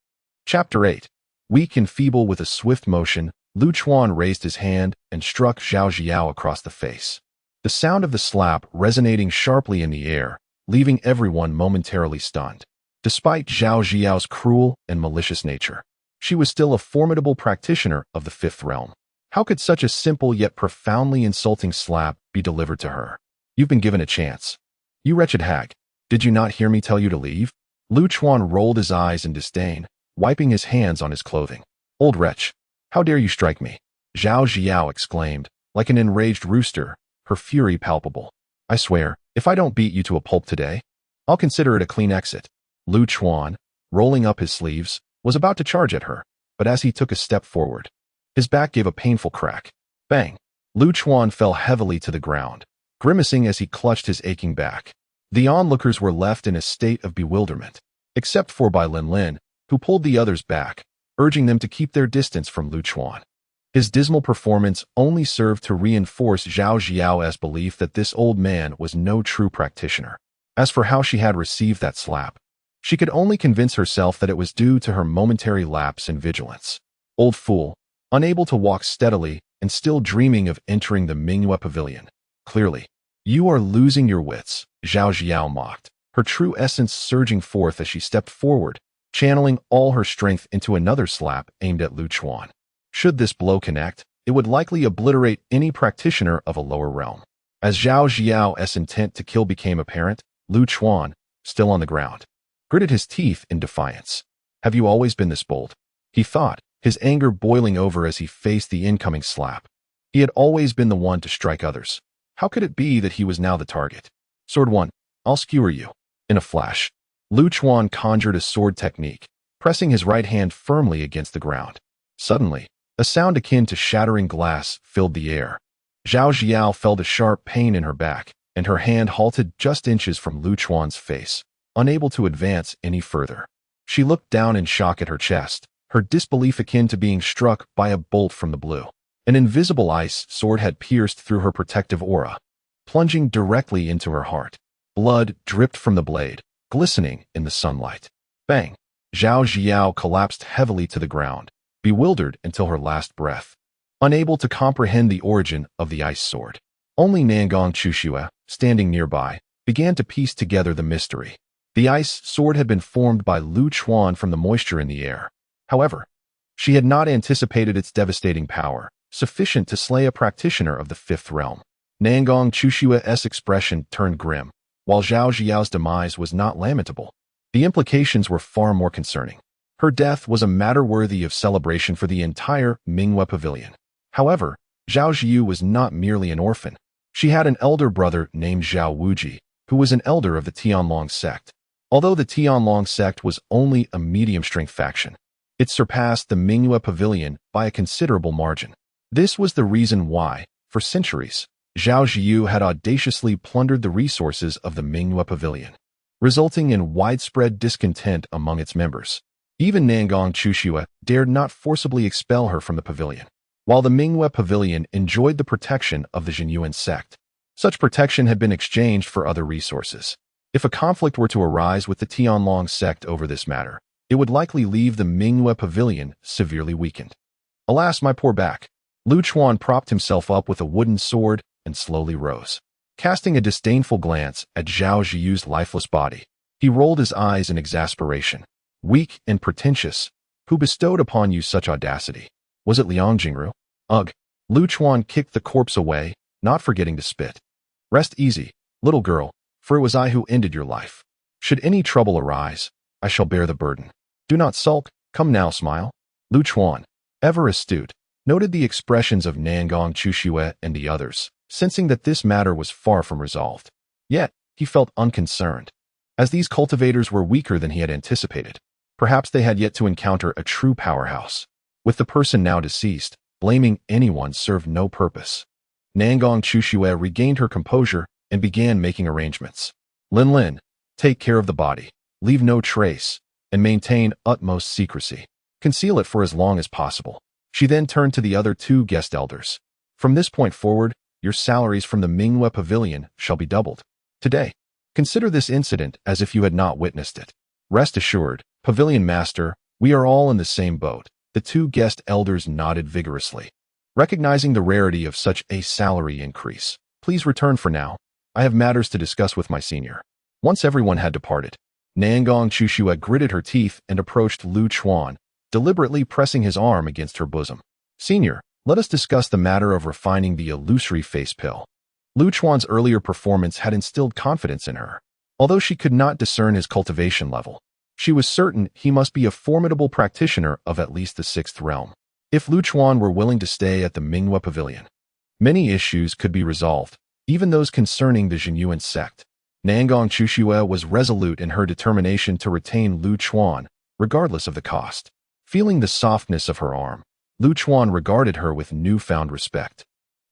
Speaker 1: Chapter 8. Weak and feeble with a swift motion, Lu Chuan raised his hand and struck Zhao Ziyu across the face. The sound of the slap resonating sharply in the air, leaving everyone momentarily stunned. Despite Zhao Ziyu's cruel and malicious nature, she was still a formidable practitioner of the fifth realm. How could such a simple yet profoundly insulting slap be delivered to her? You've been given a chance. You wretched hag, did you not hear me tell you to leave? Lu Chuan rolled his eyes in disdain, wiping his hands on his clothing. Old wretch, how dare you strike me? Zhao Ziyu exclaimed, like an enraged rooster, her fury palpable. I swear, if I don't beat you to a pulp today, I'll consider it a clean exit. Lu Chuan, rolling up his sleeves, was about to charge at her, but as he took a step forward, his back gave a painful crack. Bang! Lu Chuan fell heavily to the ground, grimacing as he clutched his aching back. The onlookers were left in a state of bewilderment, except for Bai Linlin, who pulled the others back, urging them to keep their distance from Lu Chuan. His dismal performance only served to reinforce Zhao Ziyu's belief that this old man was no true practitioner. As for how she had received that slap, she could only convince herself that it was due to her momentary lapse in vigilance. Old fool, unable to walk steadily and still dreaming of entering the Minghua Pavilion. Clearly, you are losing your wits, Zhao Ziyu mocked, her true essence surging forth as she stepped forward, channeling all her strength into another slap aimed at Lu Chuan. Should this blow connect, it would likely obliterate any practitioner of a lower realm. As Zhao Xiao's intent to kill became apparent, Lu Chuan, still on the ground, gritted his teeth in defiance. Have you always been this bold? He thought, his anger boiling over as he faced the incoming slap. He had always been the one to strike others. How could it be that he was now the target? Sword 1. I'll skewer you. In a flash, Lu Chuan conjured a sword technique, pressing his right hand firmly against the ground. Suddenly, a sound akin to shattering glass filled the air. Zhao Xiao felt a sharp pain in her back, and her hand halted just inches from Lu Chuan's face, unable to advance any further. She looked down in shock at her chest, her disbelief akin to being struck by a bolt from the blue. An invisible ice sword had pierced through her protective aura, plunging directly into her heart. Blood dripped from the blade, glistening in the sunlight. Bang! Zhao Xiao collapsed heavily to the ground, bewildered until her last breath, unable to comprehend the origin of the ice sword. Only Nangong Chushue, standing nearby, began to piece together the mystery. The ice sword had been formed by Lu Chuan from the moisture in the air. However, she had not anticipated its devastating power, sufficient to slay a practitioner of the fifth realm. Nangong Chushue's expression turned grim, while Zhao Xiao's demise was not lamentable. The implications were far more concerning. Her death was a matter worthy of celebration for the entire Mingyue Pavilion. However, Zhao Xiu was not merely an orphan. She had an elder brother named Zhao Wuji, who was an elder of the Tianlong sect. Although the Tianlong sect was only a medium-strength faction, it surpassed the Mingyue Pavilion by a considerable margin. This was the reason why, for centuries, Zhao Xiu had audaciously plundered the resources of the Mingyue Pavilion, resulting in widespread discontent among its members. Even Nangong Chushue dared not forcibly expel her from the pavilion. While the Mingyue Pavilion enjoyed the protection of the Zhenyuan sect, such protection had been exchanged for other resources. If a conflict were to arise with the Tianlong sect over this matter, it would likely leave the Mingyue Pavilion severely weakened. Alas, my poor back! Lu Chuan propped himself up with a wooden sword and slowly rose. Casting a disdainful glance at Zhao Xiu's lifeless body, he rolled his eyes in exasperation. Weak and pretentious, who bestowed upon you such audacity? Was it Liang Jingru? Ugh! Lu Chuan kicked the corpse away, not forgetting to spit. Rest easy, little girl, for it was I who ended your life. Should any trouble arise, I shall bear the burden. Do not sulk, come now, smile. Lu Chuan, ever astute, noted the expressions of Nangong Chushue and the others, sensing that this matter was far from resolved. Yet, he felt unconcerned, as these cultivators were weaker than he had anticipated. Perhaps they had yet to encounter a true powerhouse. With the person now deceased, blaming anyone served no purpose. Nangong Chushue regained her composure and began making arrangements. Lin Lin, take care of the body, leave no trace, and maintain utmost secrecy. Conceal it for as long as possible. She then turned to the other two guest elders. From this point forward, your salaries from the Mingyue Pavilion shall be doubled. Today, consider this incident as if you had not witnessed it. Rest assured, Pavilion Master, we are all in the same boat. The two guest elders nodded vigorously. Recognizing the rarity of such a salary increase, please return for now. I have matters to discuss with my senior. Once everyone had departed, Nangong Chushue gritted her teeth and approached Lu Chuan, deliberately pressing his arm against her bosom. Senior, let us discuss the matter of refining the illusory face pill. Lu Chuan's earlier performance had instilled confidence in her. Although she could not discern his cultivation level, she was certain he must be a formidable practitioner of at least the sixth realm. If Lu Chuan were willing to stay at the Mingyue Pavilion, many issues could be resolved, even those concerning the Zhenyuan sect. Nangong Chushue was resolute in her determination to retain Lu Chuan, regardless of the cost. Feeling the softness of her arm, Lu Chuan regarded her with newfound respect.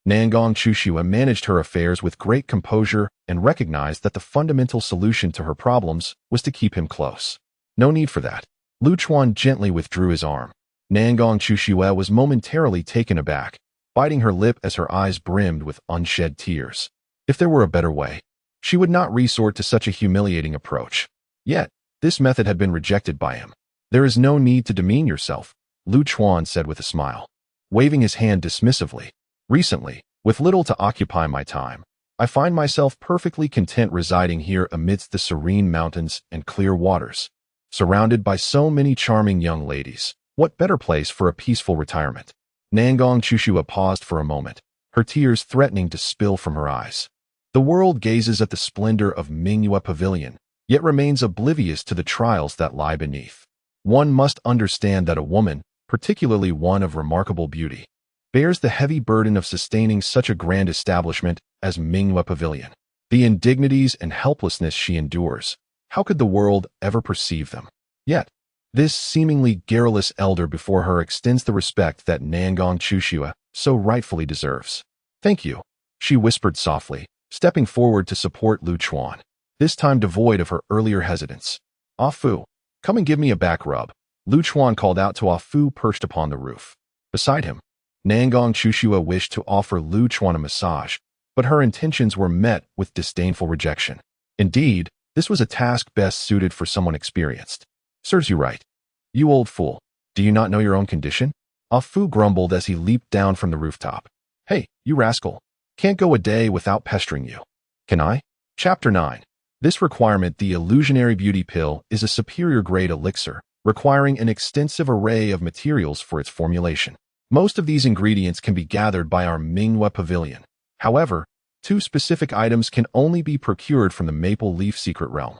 Speaker 1: Nangong Chushue managed her affairs with great composure and recognized that the fundamental solution to her problems was to keep him close. No need for that. Lu Chuan gently withdrew his arm. Nangong Chushue was momentarily taken aback, biting her lip as her eyes brimmed with unshed tears. If there were a better way, she would not resort to such a humiliating approach. Yet, this method had been rejected by him. There is no need to demean yourself, Lu Chuan said with a smile, waving his hand dismissively. Recently, with little to occupy my time, I find myself perfectly content residing here amidst the serene mountains and clear waters. surrounded by so many charming young ladies. What better place for a peaceful retirement? Nangong Chushua paused for a moment, her tears threatening to spill from her eyes. The world gazes at the splendor of Mingyue Pavilion, yet remains oblivious to the trials that lie beneath. One must understand that a woman, particularly one of remarkable beauty, bears the heavy burden of sustaining such a grand establishment as Mingyue Pavilion. The indignities and helplessness she endures, how could the world ever perceive them? Yet, this seemingly garrulous elder before her extends the respect that Nangong Chushua so rightfully deserves. Thank you, she whispered softly, stepping forward to support Lu Chuan, this time devoid of her earlier hesitance. Ah Fu, come and give me a back rub, Lu Chuan called out to Ah Fu perched upon the roof. Beside him, Nangong Chushua wished to offer Lu Chuan a massage, but her intentions were met with disdainful rejection. Indeed, this was a task best suited for someone experienced. Serves you right. You old fool, do you not know your own condition? Ah Fu grumbled as he leaped down from the rooftop. Hey, you rascal. Can't go a day without pestering you. Can I? Chapter 9. This requirement, the illusionary beauty pill, is a superior grade elixir, requiring an extensive array of materials for its formulation. Most of these ingredients can be gathered by our Mingyue Pavilion. However, 2 specific items can only be procured from the Maple Leaf Secret Realm.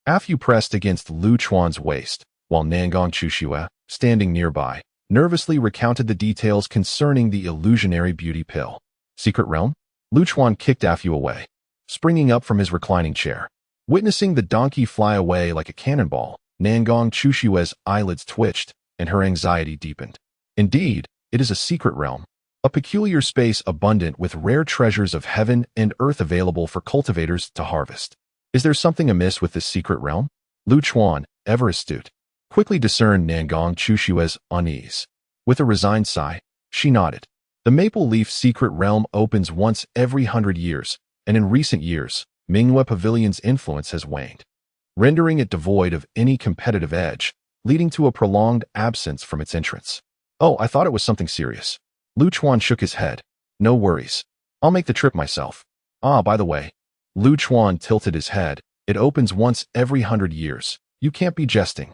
Speaker 1: Ah Fu pressed against Lu Chuan's waist, while Nangong Chushua, standing nearby, nervously recounted the details concerning the illusionary beauty pill. Secret Realm? Lu Chuan kicked Ah Fu away, springing up from his reclining chair. Witnessing the donkey fly away like a cannonball, Nangong Chushua's eyelids twitched, and her anxiety deepened. Indeed, it is a secret realm, a peculiar space abundant with rare treasures of heaven and earth available for cultivators to harvest. Is there something amiss with this secret realm? Lu Chuan, ever astute, quickly discerned Nangong Chushua's unease. With a resigned sigh, she nodded. The Maple Leaf Secret Realm opens once every 100 years, and in recent years, Mingyue Pavilion's influence has waned, rendering it devoid of any competitive edge, leading to a prolonged absence from its entrance. Oh, I thought it was something serious. Lu Chuan shook his head. No worries. I'll make the trip myself. Ah, by the way. Lu Chuan tilted his head. It opens once every 100 years. You can't be jesting.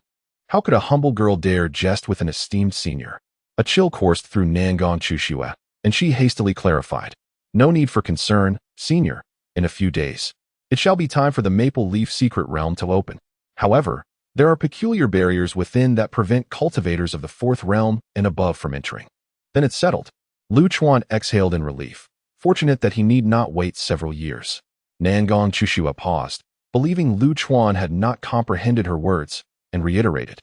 Speaker 1: How could a humble girl dare jest with an esteemed senior? A chill coursed through Nangong Chushua, and she hastily clarified. No need for concern, senior. In a few days, it shall be time for the Maple Leaf Secret Realm to open. However, there are peculiar barriers within that prevent cultivators of the 4th realm and above from entering. Then it's settled. Lu Chuan exhaled in relief, fortunate that he need not wait several years. Nangong Chushua paused, believing Lu Chuan had not comprehended her words, and reiterated.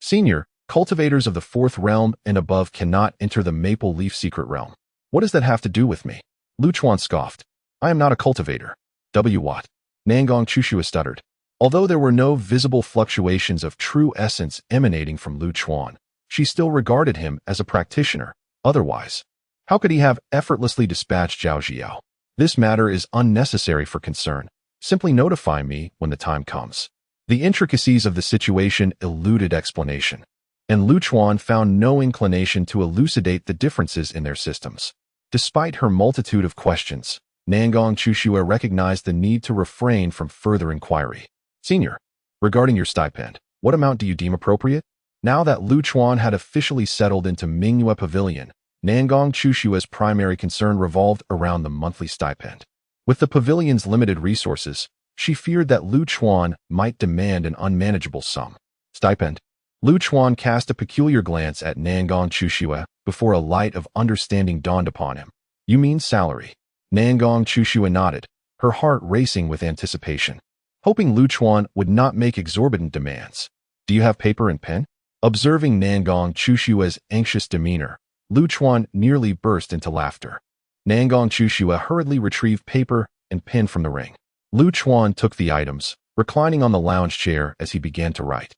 Speaker 1: Senior, cultivators of the 4th realm and above cannot enter the Maple Leaf Secret Realm. What does that have to do with me? Lu Chuan scoffed. I am not a cultivator. What? Nangong Chushua stuttered. Although there were no visible fluctuations of true essence emanating from Lu Chuan, she still regarded him as a practitioner. Otherwise, how could he have effortlessly dispatched Zhao Xiao? This matter is unnecessary for concern. Simply notify me when the time comes. The intricacies of the situation eluded explanation, and Lu Chuan found no inclination to elucidate the differences in their systems. Despite her multitude of questions, Nangong Chushua recognized the need to refrain from further inquiry. Senior, regarding your stipend, what amount do you deem appropriate? Now that Lu Chuan had officially settled into Mingyue Pavilion, Nangong Chushua's primary concern revolved around the monthly stipend. With the pavilion's limited resources, she feared that Lu Chuan might demand an unmanageable sum. Stipend? Lu Chuan cast a peculiar glance at Nangong Chushua before a light of understanding dawned upon him. You mean salary? Nangong Chushua nodded, her heart racing with anticipation, hoping Lu Chuan would not make exorbitant demands. Do you have paper and pen? Observing Nangong Chushua's anxious demeanor, Lu Chuan nearly burst into laughter. Nangong Chushua hurriedly retrieved paper and pen from the ring. Lu Chuan took the items, reclining on the lounge chair as he began to write.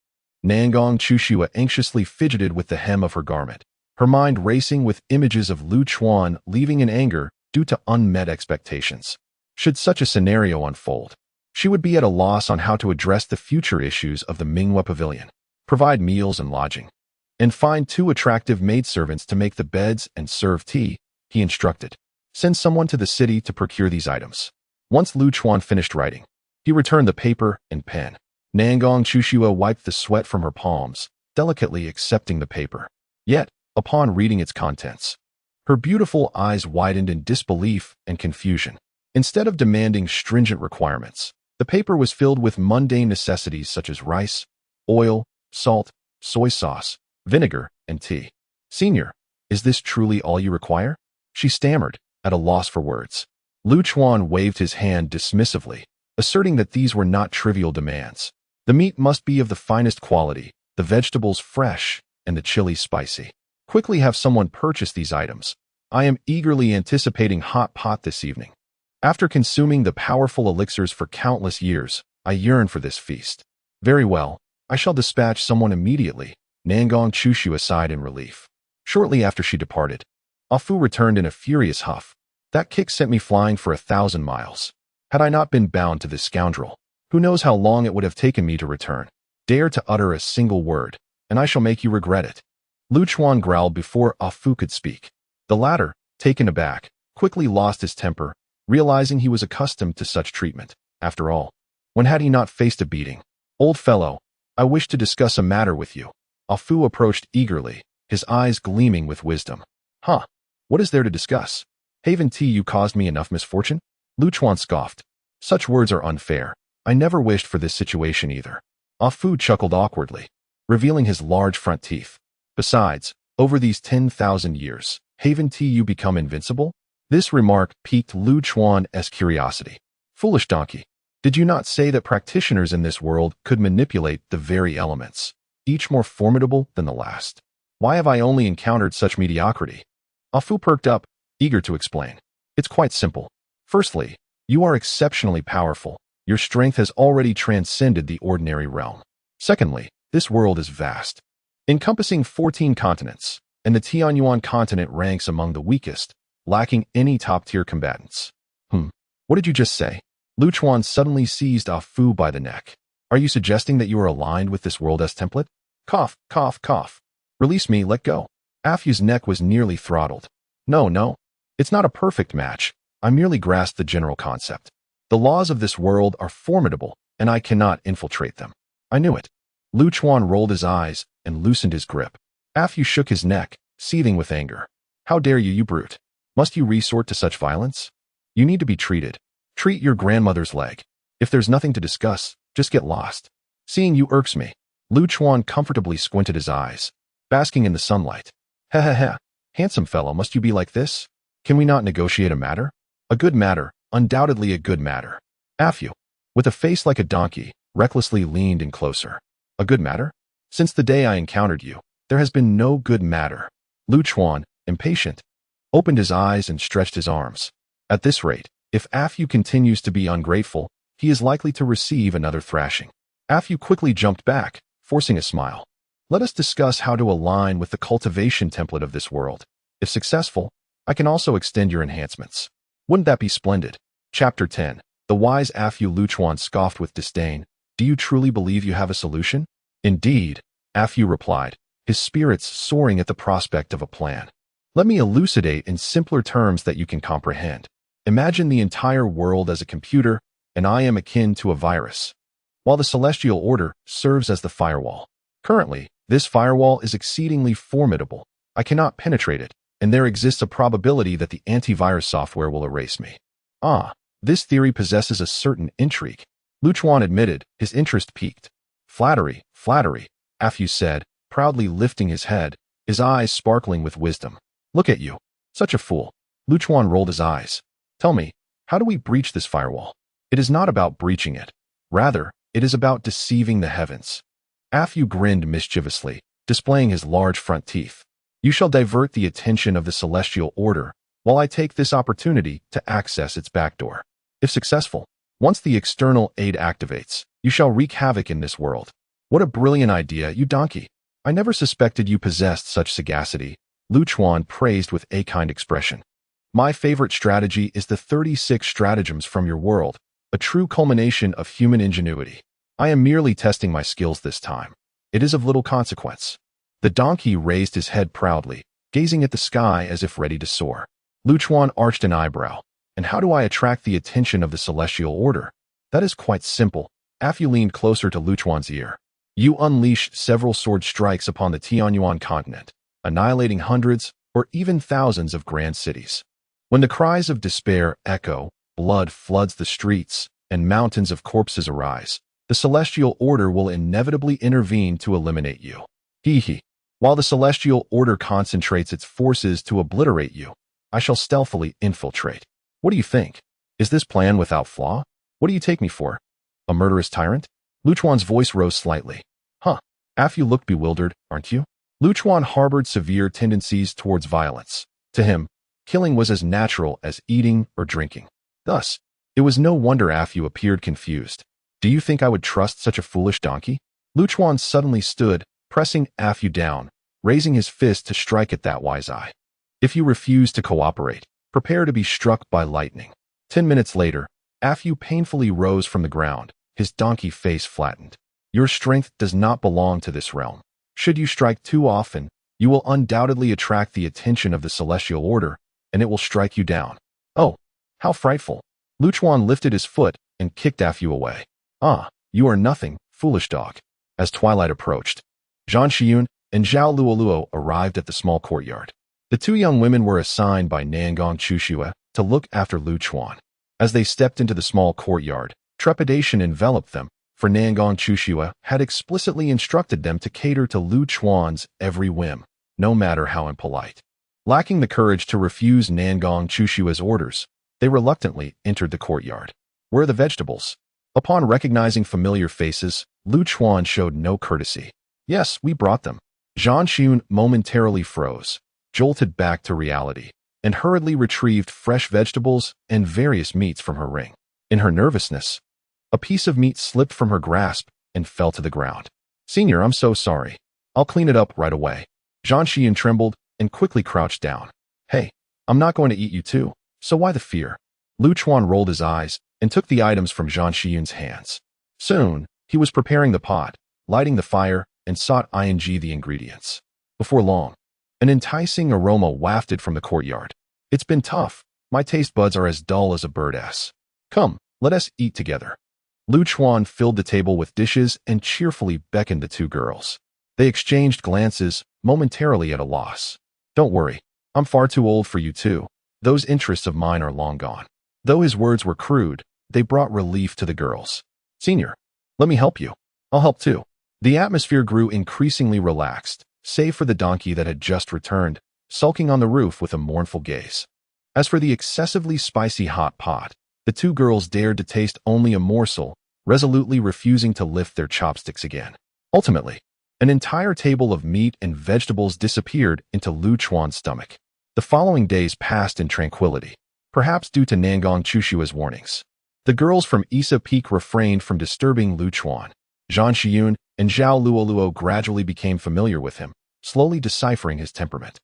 Speaker 1: Nangong Chushua anxiously fidgeted with the hem of her garment, her mind racing with images of Lu Chuan leaving in anger due to unmet expectations. Should such a scenario unfold, she would be at a loss on how to address the future issues of the Mingyue Pavilion, provide meals and lodging, and find 2 attractive maidservants to make the beds and serve tea. He instructed. Send someone to the city to procure these items. Once Lu Chuan finished writing, he returned the paper and pen. Nangong Chushua wiped the sweat from her palms, delicately accepting the paper. Yet, upon reading its contents, her beautiful eyes widened in disbelief and confusion. Instead of demanding stringent requirements, the paper was filled with mundane necessities such as rice, oil, salt, soy sauce, vinegar, and tea. Senior, is this truly all you require? She stammered, at a loss for words. Lu Chuan waved his hand dismissively, asserting that these were not trivial demands. The meat must be of the finest quality, the vegetables fresh, and the chili spicy. Quickly have someone purchase these items. I am eagerly anticipating hot pot this evening. After consuming the powerful elixirs for countless years, I yearn for this feast. Very well, I shall dispatch someone immediately, Nangong Chushu sighed in relief. Shortly after she departed, Afu returned in a furious huff. That kick sent me flying for 1,000 miles. Had I not been bound to this scoundrel, who knows how long it would have taken me to return. Dare to utter a single word, and I shall make you regret it. Lu Chuan growled before Afu could speak. The latter, taken aback, quickly lost his temper, realizing he was accustomed to such treatment. After all, when had he not faced a beating? Old fellow, I wish to discuss a matter with you. Afu approached eagerly, his eyes gleaming with wisdom. Huh? What is there to discuss? Haven't you caused me enough misfortune? Lu Chuan scoffed. Such words are unfair. I never wished for this situation either. Afu chuckled awkwardly, revealing his large front teeth. Besides, over these 10,000 years, haven't you become invincible? This remark piqued Lu Chuan's curiosity. Foolish donkey. Did you not say that practitioners in this world could manipulate the very elements, each more formidable than the last? Why have I only encountered such mediocrity? Afu perked up, eager to explain. It's quite simple. Firstly, you are exceptionally powerful. Your strength has already transcended the ordinary realm. Secondly, this world is vast, encompassing 14 continents, and the Tianyuan continent ranks among the weakest, lacking any top-tier combatants. What did you just say? Lu Chuan suddenly seized Afu by the neck. Are you suggesting that you are aligned with this world's template? Cough, cough, cough. Release me, let go. Afu's neck was nearly throttled. No, it's not a perfect match. I merely grasped the general concept. The laws of this world are formidable, and I cannot infiltrate them. I knew it. Lu Chuan rolled his eyes and loosened his grip. Afu shook his neck, seething with anger. How dare you brute? Must you resort to such violence? You need to be treated. Treat your grandmother's leg. If there's nothing to discuss, just get lost. Seeing you irks me. Lu Chuan comfortably squinted his eyes, basking in the sunlight. Ha. Handsome fellow, must you be like this? Can we not negotiate a matter? A good matter, undoubtedly a good matter. Afu, with a face like a donkey, recklessly leaned in closer. A good matter? Since the day I encountered you, there has been no good matter. Lu Chuan, impatient, opened his eyes and stretched his arms. At this rate, if Afu continues to be ungrateful, he is likely to receive another thrashing. Afu quickly jumped back, forcing a smile. Let us discuss how to align with the cultivation template of this world. If successful, I can also extend your enhancements. Wouldn't that be splendid? Chapter 10. The wise Afu. Lu Chuan scoffed with disdain. Do you truly believe you have a solution? Indeed, Afu replied, his spirits soaring at the prospect of a plan. Let me elucidate in simpler terms that you can comprehend. Imagine the entire world as a computer, and I am akin to a virus, while the celestial order serves as the firewall. Currently, this firewall is exceedingly formidable. I cannot penetrate it, and there exists a probability that the antivirus software will erase me. This theory possesses a certain intrigue. Lu Chuan admitted, his interest piqued. Flattery, Afu said, proudly lifting his head, his eyes sparkling with wisdom. Look at you. Such a fool. Lu Chuan rolled his eyes. Tell me, how do we breach this firewall? It is not about breaching it. Rather, it is about deceiving the heavens. Afu grinned mischievously, displaying his large front teeth. You shall divert the attention of the celestial order, while I take this opportunity to access its backdoor. If successful, once the external aid activates, you shall wreak havoc in this world. What a brilliant idea, you donkey. I never suspected you possessed such sagacity, Lu Chuan praised with a kind expression. My favorite strategy is the 36 stratagems from your world, a true culmination of human ingenuity. I am merely testing my skills this time. It is of little consequence. The donkey raised his head proudly, gazing at the sky as if ready to soar. Lu Chuan arched an eyebrow. And how do I attract the attention of the celestial order? That is quite simple. Afu leaned closer to Luchuan's ear. You unleashed several sword strikes upon the Tianyuan continent, annihilating hundreds or even thousands of grand cities. When the cries of despair echo, blood floods the streets, and mountains of corpses arise, the Celestial Order will inevitably intervene to eliminate you. Hee. While the Celestial Order concentrates its forces to obliterate you, I shall stealthily infiltrate. What do you think? Is this plan without flaw? What do you take me for? A murderous tyrant? Luchuan's voice rose slightly. Afu looked bewildered, aren't you? Luchuan harbored severe tendencies towards violence. To him, killing was as natural as eating or drinking. Thus, it was no wonder Afu appeared confused. Do you think I would trust such a foolish donkey? Luchuan suddenly stood, pressing Afu down, raising his fist to strike at that wise eye. If you refuse to cooperate, prepare to be struck by lightning. 10 minutes later, Afu painfully rose from the ground, his donkey face flattened. Your strength does not belong to this realm. Should you strike too often, you will undoubtedly attract the attention of the Celestial Order, and it will strike you down. Oh, how frightful. Luchuan lifted his foot and kicked Afu away. You are nothing, foolish dog. As twilight approached, Zhang Xiyun and Zhao Luoluo arrived at the small courtyard. The two young women were assigned by Nangong Chuxue to look after Luchuan. As they stepped into the small courtyard, trepidation enveloped them, for Nangong Chuxue had explicitly instructed them to cater to Luchuan's every whim, no matter how impolite. Lacking the courage to refuse Nangong Chuxue's orders, they reluctantly entered the courtyard. Where are the vegetables? Upon recognizing familiar faces, Luchuan showed no courtesy. Yes, we brought them. Zhang Xiyun momentarily froze, jolted back to reality, and hurriedly retrieved fresh vegetables and various meats from her ring. In her nervousness, a piece of meat slipped from her grasp and fell to the ground. Senior, I'm so sorry. I'll clean it up right away. Zhang Xiyun trembled and quickly crouched down. Hey, I'm not going to eat you too, so why the fear? Luchuan rolled his eyes and took the items from Zhang Xiyun's hands. Soon, he was preparing the pot, lighting the fire, and sought the ingredients. Before long, an enticing aroma wafted from the courtyard. It's been tough. My taste buds are as dull as a bird's. Come, let us eat together. Luchuan filled the table with dishes and cheerfully beckoned the two girls. They exchanged glances, momentarily at a loss. Don't worry, I'm far too old for you too. Those interests of mine are long gone. Though his words were crude, they brought relief to the girls. Senior, let me help you. I'll help too. The atmosphere grew increasingly relaxed, save for the donkey that had just returned, sulking on the roof with a mournful gaze. As for the excessively spicy hot pot, the two girls dared to taste only a morsel, resolutely refusing to lift their chopsticks again. Ultimately, an entire table of meat and vegetables disappeared into Luchuan's stomach. The following days passed in tranquility, perhaps due to Nangong Chuxue's warnings. The girls from Isa Peak refrained from disturbing Luchuan. Zhang Xiyun and Zhao Luoluo gradually became familiar with him, slowly deciphering his temperament.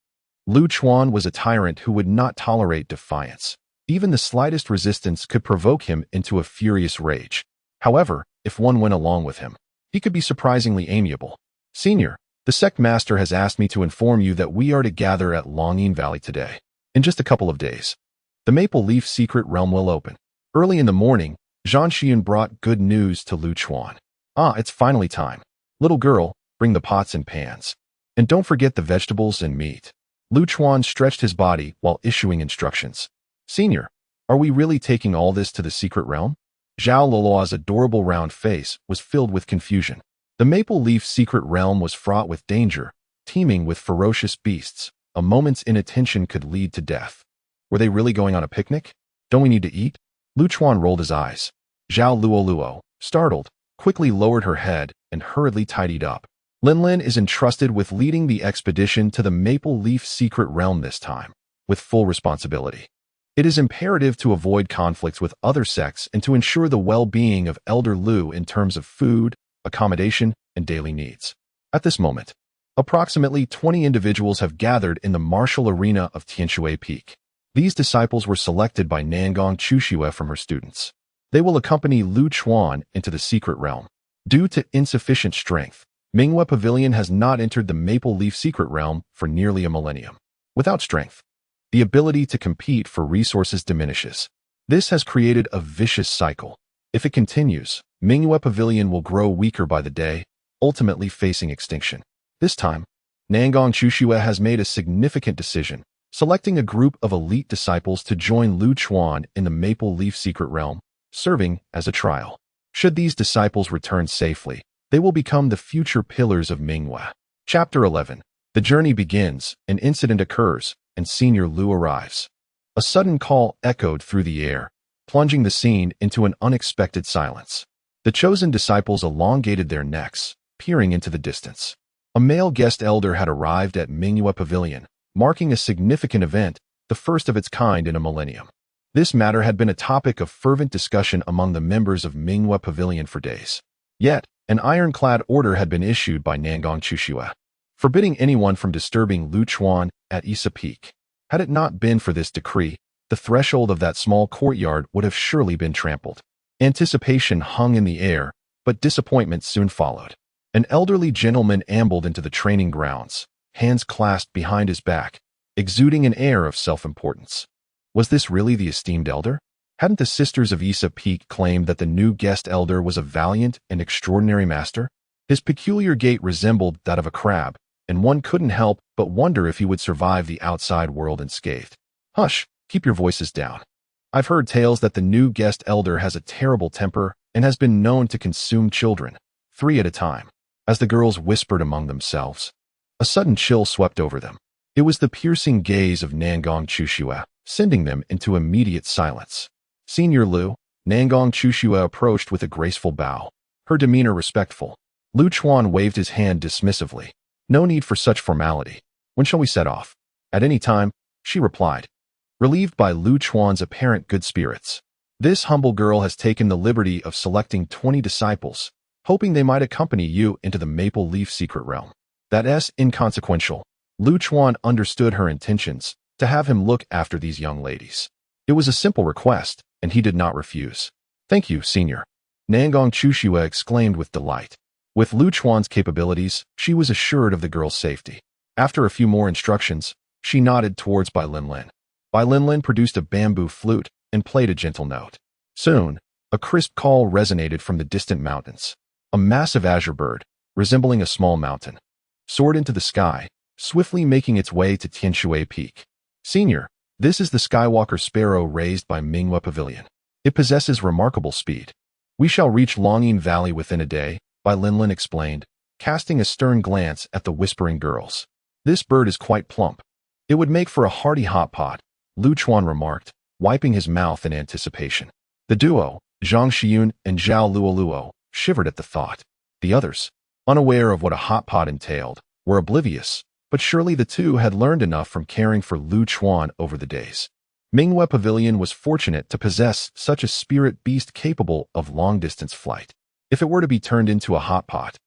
Speaker 1: Luchuan was a tyrant who would not tolerate defiance. Even the slightest resistance could provoke him into a furious rage. However, if one went along with him, he could be surprisingly amiable. Senior, the sect master has asked me to inform you that we are to gather at Longyin Valley today. In just a couple of days, the Maple Leaf Secret Realm will open. Early in the morning, Zhang Xiyun brought good news to Luchuan. It's finally time. Little girl, bring the pots and pans. And don't forget the vegetables and meat. Luchuan stretched his body while issuing instructions. Senior, are we really taking all this to the secret realm? Zhao Luoluo's adorable round face was filled with confusion. The Maple Leaf Secret Realm was fraught with danger, teeming with ferocious beasts. A moment's inattention could lead to death. Were they really going on a picnic? Don't we need to eat? Luchuan rolled his eyes. Zhao Luoluo, startled, quickly lowered her head and hurriedly tidied up. Linlin is entrusted with leading the expedition to the Maple Leaf Secret Realm this time, with full responsibility. It is imperative to avoid conflicts with other sects and to ensure the well-being of Elder Lu in terms of food, accommodation, and daily needs. At this moment, approximately 20 individuals have gathered in the martial arena of Tianshui Peak. These disciples were selected by Nangong Chuxue from her students. They will accompany Luchuan into the secret realm. Due to insufficient strength, Minghua Pavilion has not entered the Maple Leaf Secret Realm for nearly a millennium. Without strength, the ability to compete for resources diminishes. This has created a vicious cycle. If it continues, Mingyue Pavilion will grow weaker by the day, ultimately facing extinction. This time, Nangong Chushue has made a significant decision, selecting a group of elite disciples to join Lu Chuan in the Maple Leaf Secret Realm, serving as a trial. Should these disciples return safely, they will become the future pillars of Mingyue. Chapter 11. The journey begins, an incident occurs, and Senior Lu arrives. A sudden call echoed through the air, plunging the scene into an unexpected silence. The chosen disciples elongated their necks, peering into the distance. A male guest elder had arrived at Mingyue Pavilion, marking a significant event, the first of its kind in a millennium. This matter had been a topic of fervent discussion among the members of Mingyue Pavilion for days. Yet, an ironclad order had been issued by Nangong Chushue, forbidding anyone from disturbing Lu Chuan at Isa Peak. Had it not been for this decree, the threshold of that small courtyard would have surely been trampled. Anticipation hung in the air, but disappointment soon followed. An elderly gentleman ambled into the training grounds, hands clasped behind his back, exuding an air of self-importance. Was this really the esteemed elder? Hadn't the Sisters of Isa Peak claimed that the new guest elder was a valiant and extraordinary master? His peculiar gait resembled that of a crab, and one couldn't help but wonder if he would survive the outside world unscathed. Hush, keep your voices down. I've heard tales that the new guest elder has a terrible temper and has been known to consume children, 3 at a time. As the girls whispered among themselves, a sudden chill swept over them. It was the piercing gaze of Nangong Chushue, sending them into immediate silence. Senior Lu, Nangong Chushue approached with a graceful bow, her demeanor respectful. Lu Chuan waved his hand dismissively. No need for such formality. When shall we set off? At any time, she replied, relieved by Lu Chuan's apparent good spirits. This humble girl has taken the liberty of selecting 20 disciples, hoping they might accompany you into the Maple Leaf Secret Realm. That's inconsequential. Lu Chuan understood her intentions, to have him look after these young ladies. It was a simple request, and he did not refuse. Thank you, Senior. Nangong Chushue exclaimed with delight. With Lu Chuan's capabilities, she was assured of the girl's safety. After a few more instructions, she nodded towards Bai Linlin. Bai Linlin produced a bamboo flute and played a gentle note. Soon, a crisp call resonated from the distant mountains. A massive azure bird, resembling a small mountain, soared into the sky, swiftly making its way to Tianshui Peak. Senior, this is the Skywalker Sparrow raised by Mingyue Pavilion. It possesses remarkable speed. We shall reach Longing Valley within a day, Bai Linlin explained, casting a stern glance at the whispering girls. This bird is quite plump. It would make for a hearty hot pot, Lu Chuan remarked, wiping his mouth in anticipation. The duo, Zhang Xiun and Zhao Luoluo, shivered at the thought. The others, unaware of what a hot pot entailed, were oblivious, but surely the two had learned enough from caring for Lu Chuan over the days. Mingyue Pavilion was fortunate to possess such a spirit beast capable of long-distance flight. If it were to be turned into a hot pot,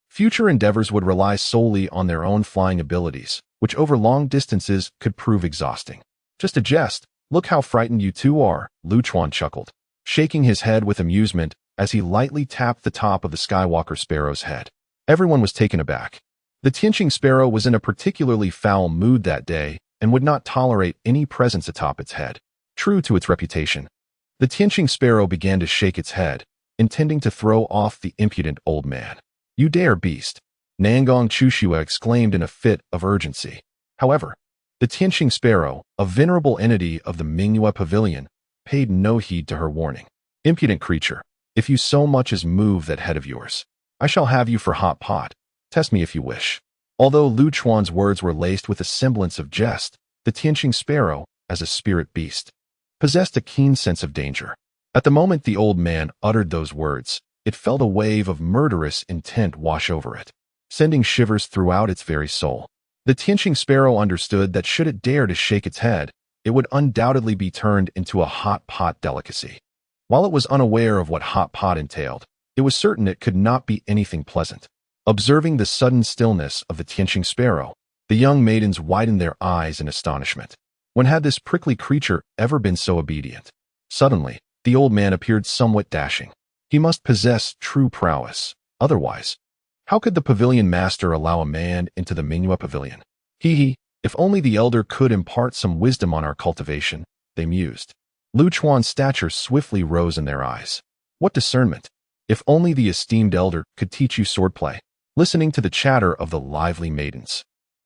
Speaker 1: future endeavors would rely solely on their own flying abilities, which over long distances could prove exhausting. Just a jest, look how frightened you two are, Lu Chuan chuckled, shaking his head with amusement as he lightly tapped the top of the Skywalker Sparrow's head. Everyone was taken aback. The Tianqing Sparrow was in a particularly foul mood that day and would not tolerate any presence atop its head. True to its reputation, the Tianqing Sparrow began to shake its head, intending to throw off the impudent old man. You dare, beast! Nangong Chushue exclaimed in a fit of urgency. However, the Tianqing Sparrow, a venerable entity of the Mingyue Pavilion, paid no heed to her warning. Impudent creature, if you so much as move that head of yours, I shall have you for hot pot. Test me if you wish. Although Lu Chuan's words were laced with a semblance of jest, the Tianqing Sparrow, as a spirit beast, possessed a keen sense of danger. At the moment the old man uttered those words, it felt a wave of murderous intent wash over it, sending shivers throughout its very soul. The Tianqing Sparrow understood that should it dare to shake its head, it would undoubtedly be turned into a hot pot delicacy. While it was unaware of what hot pot entailed, it was certain it could not be anything pleasant. Observing the sudden stillness of the Tianqing Sparrow, the young maidens widened their eyes in astonishment. When had this prickly creature ever been so obedient? Suddenly, the old man appeared somewhat dashing. He must possess true prowess. Otherwise, how could the pavilion master allow a man into the Mingyue Pavilion? If only the elder could impart some wisdom on our cultivation, they mused. Lu Chuan's stature swiftly rose in their eyes. What discernment! If only the esteemed elder could teach you swordplay. Listening to the chatter of the lively maidens,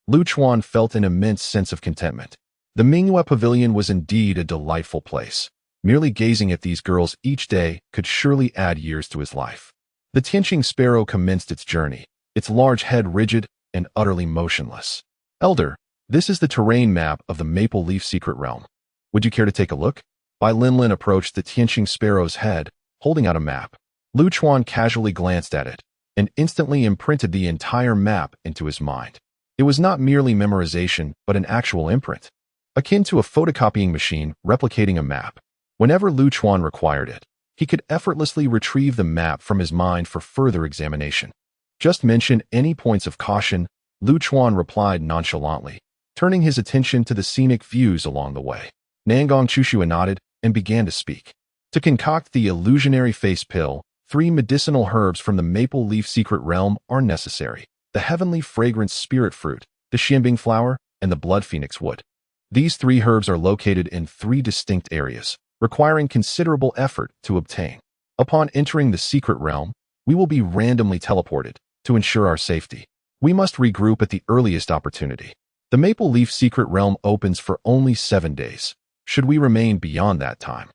Speaker 1: Lu Chuan felt an immense sense of contentment. The Mingyue Pavilion was indeed a delightful place. Merely gazing at these girls each day could surely add years to his life. The Tianqing sparrow commenced its journey, its large head rigid and utterly motionless. Elder, this is the terrain map of the Maple Leaf Secret Realm. Would you care to take a look? Bai Linlin approached the Tianqing sparrow's head, holding out a map. Lu Chuan casually glanced at it and instantly imprinted the entire map into his mind. It was not merely memorization, but an actual imprint, akin to a photocopying machine replicating a map. Whenever Lu Chuan required it, he could effortlessly retrieve the map from his mind for further examination. Just mention any points of caution, Lu Chuan replied nonchalantly, turning his attention to the scenic views along the way. Nangong Chushua nodded and began to speak. To concoct the illusionary face pill, 3 medicinal herbs from the Maple Leaf Secret Realm are necessary: the heavenly fragrance spirit fruit, the xianbing flower, and the blood phoenix wood. These 3 herbs are located in 3 distinct areas, requiring considerable effort to obtain. Upon entering the secret realm, we will be randomly teleported to ensure our safety. We must regroup at the earliest opportunity. The Maple Leaf Secret Realm opens for only 7 days. Should we remain beyond that time,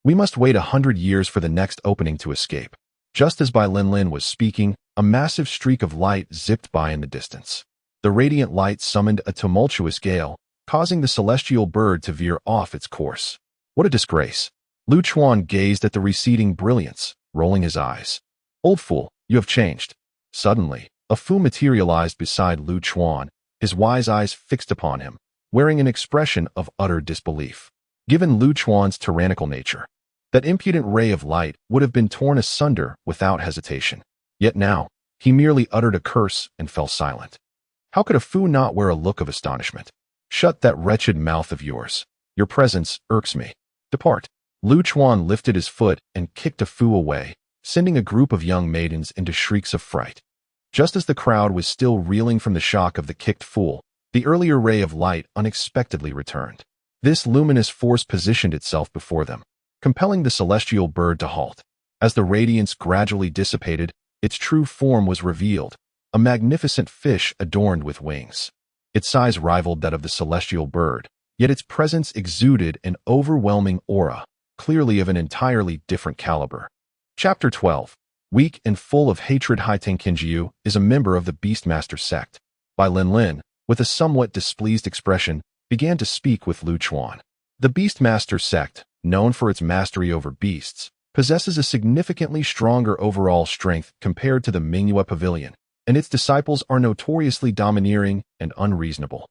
Speaker 1: we must wait 100 years for the next opening to escape. Just as Bai Linlin was speaking, a massive streak of light zipped by in the distance. The radiant light summoned a tumultuous gale, causing the celestial bird to veer off its course. What a disgrace! Lu Chuan gazed at the receding brilliance, rolling his eyes. Old fool, you have changed. Suddenly, a Fu materialized beside Lu Chuan, his wise eyes fixed upon him, wearing an expression of utter disbelief. Given Lu Chuan's tyrannical nature, that impudent ray of light would have been torn asunder without hesitation. Yet now, he merely uttered a curse and fell silent. How could a Fu not wear a look of astonishment? Shut that wretched mouth of yours. Your presence irks me. Depart. Lu Chuan lifted his foot and kicked a Fu away, sending a group of young maidens into shrieks of fright. Just as the crowd was still reeling from the shock of the kicked fool, the earlier ray of light unexpectedly returned. This luminous force positioned itself before them, compelling the celestial bird to halt. As the radiance gradually dissipated, its true form was revealed, a magnificent fish adorned with wings. Its size rivaled that of the celestial bird, yet its presence exuded an overwhelming aura, clearly of an entirely different caliber. Chapter 12. Weak and full of hatred, Haiteng Qinjiu is a member of the Beastmaster sect. Bai Linlin, with a somewhat displeased expression, began to speak with Lu Chuan. The Beastmaster sect, known for its mastery over beasts, possesses a significantly stronger overall strength compared to the Mingyue Pavilion, and its disciples are notoriously domineering and unreasonable.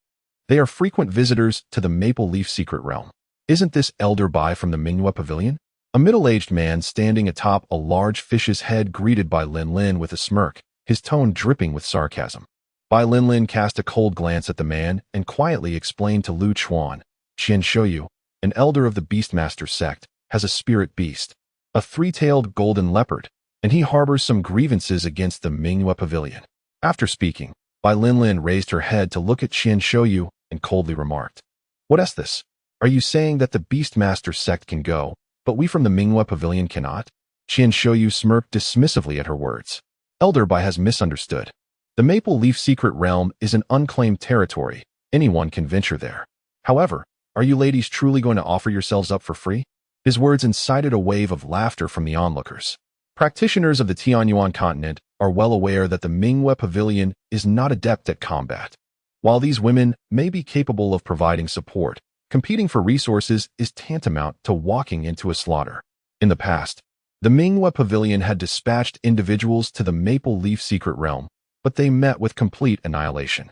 Speaker 1: They are frequent visitors to the Maple Leaf Secret Realm. Isn't this Elder Bai from the Mingyue Pavilion? A middle-aged man standing atop a large fish's head greeted Bai Linlin with a smirk, his tone dripping with sarcasm. Bai Linlin cast a cold glance at the man and quietly explained to Lu Chuan, Qian Shouyu, an elder of the Beastmaster sect, has a spirit beast, a 3-tailed golden leopard, and he harbors some grievances against the Mingyue Pavilion. After speaking, Bai Linlin raised her head to look at Qian Shouyu and coldly remarked, What is this? Are you saying that the Beastmaster sect can go, but we from the Mingyue Pavilion cannot? Qian Shouyu smirked dismissively at her words. Elder Bai has misunderstood. The Maple Leaf Secret Realm is an unclaimed territory. Anyone can venture there. However, are you ladies truly going to offer yourselves up for free? His words incited a wave of laughter from the onlookers. Practitioners of the Tianyuan continent are well aware that the Mingyue Pavilion is not adept at combat. While these women may be capable of providing support, competing for resources is tantamount to walking into a slaughter. In the past, the Mingyue Pavilion had dispatched individuals to the Maple Leaf Secret Realm, but they met with complete annihilation.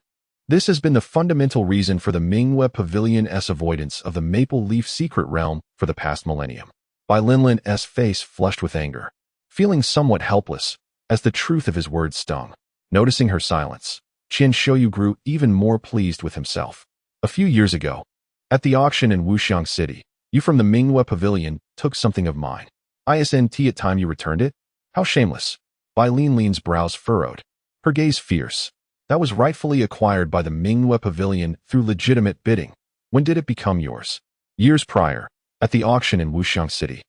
Speaker 1: This has been the fundamental reason for the Mingyue Pavilion's avoidance of the Maple Leaf Secret Realm for the past millennium. Bai Linlin's face flushed with anger, feeling somewhat helpless as the truth of his words stung. Noticing her silence, Qian Shouyu grew even more pleased with himself. A few years ago, at the auction in Wuxiang City, you from the Mingyue Pavilion took something of mine. Isn't at time you returned it? How shameless. Bai Linlin's brows furrowed, her gaze fierce. That was rightfully acquired by the Mingyue Pavilion through legitimate bidding. When did it become yours? Years prior, at the auction in Wuxiang City.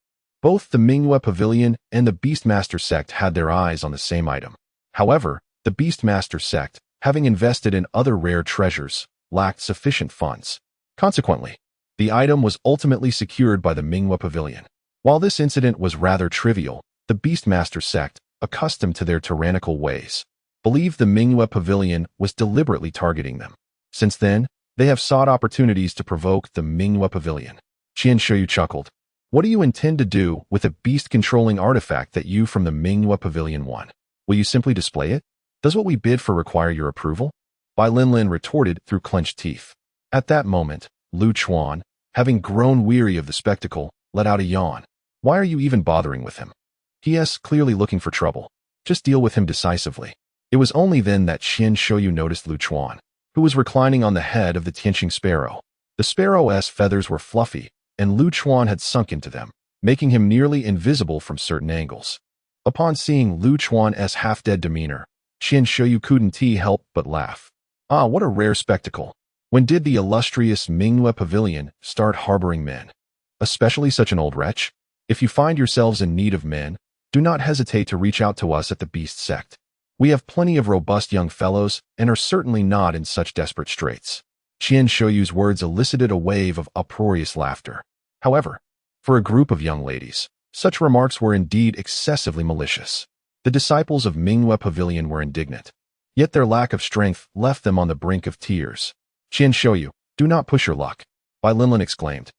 Speaker 1: Both the Mingyue Pavilion and the Beastmaster sect had their eyes on the same item. However, the Beastmaster sect, having invested in other rare treasures, lacked sufficient funds. Consequently, the item was ultimately secured by the Mingyue Pavilion. While this incident was rather trivial, the Beastmaster sect, accustomed to their tyrannical ways, believed the Mingyue Pavilion was deliberately targeting them. Since then, they have sought opportunities to provoke the Mingyue Pavilion. Qian Shuyu chuckled. What do you intend to do with a beast-controlling artifact that you from the Mingyue Pavilion won? Will you simply display it? Does what we bid for require your approval? Bai Linlin retorted through clenched teeth. At that moment, Lu Chuan, having grown weary of the spectacle, let out a yawn. Why are you even bothering with him? He.S. clearly looking for trouble. Just deal with him decisively. It was only then that Qian Shuyu noticed Lu Chuan, who was reclining on the head of the Tianqing sparrow. The sparrow's feathers were fluffy, and Lu Chuan had sunk into them, making him nearly invisible from certain angles. Upon seeing Lu Chuan's half-dead demeanor, Qian Shuyu couldn't help but laugh. Ah, what a rare spectacle. When did the illustrious Mingyue Pavilion start harboring men? Especially such an old wretch? If you find yourselves in need of men, do not hesitate to reach out to us at the Beast Sect. We have plenty of robust young fellows and are certainly not in such desperate straits. Qian Shuyu's words elicited a wave of uproarious laughter. However, for a group of young ladies, such remarks were indeed excessively malicious. The disciples of Mingyue Pavilion were indignant, yet their lack of strength left them on the brink of tears. Qian Shuyu, do not push your luck, Bai Linlin exclaimed,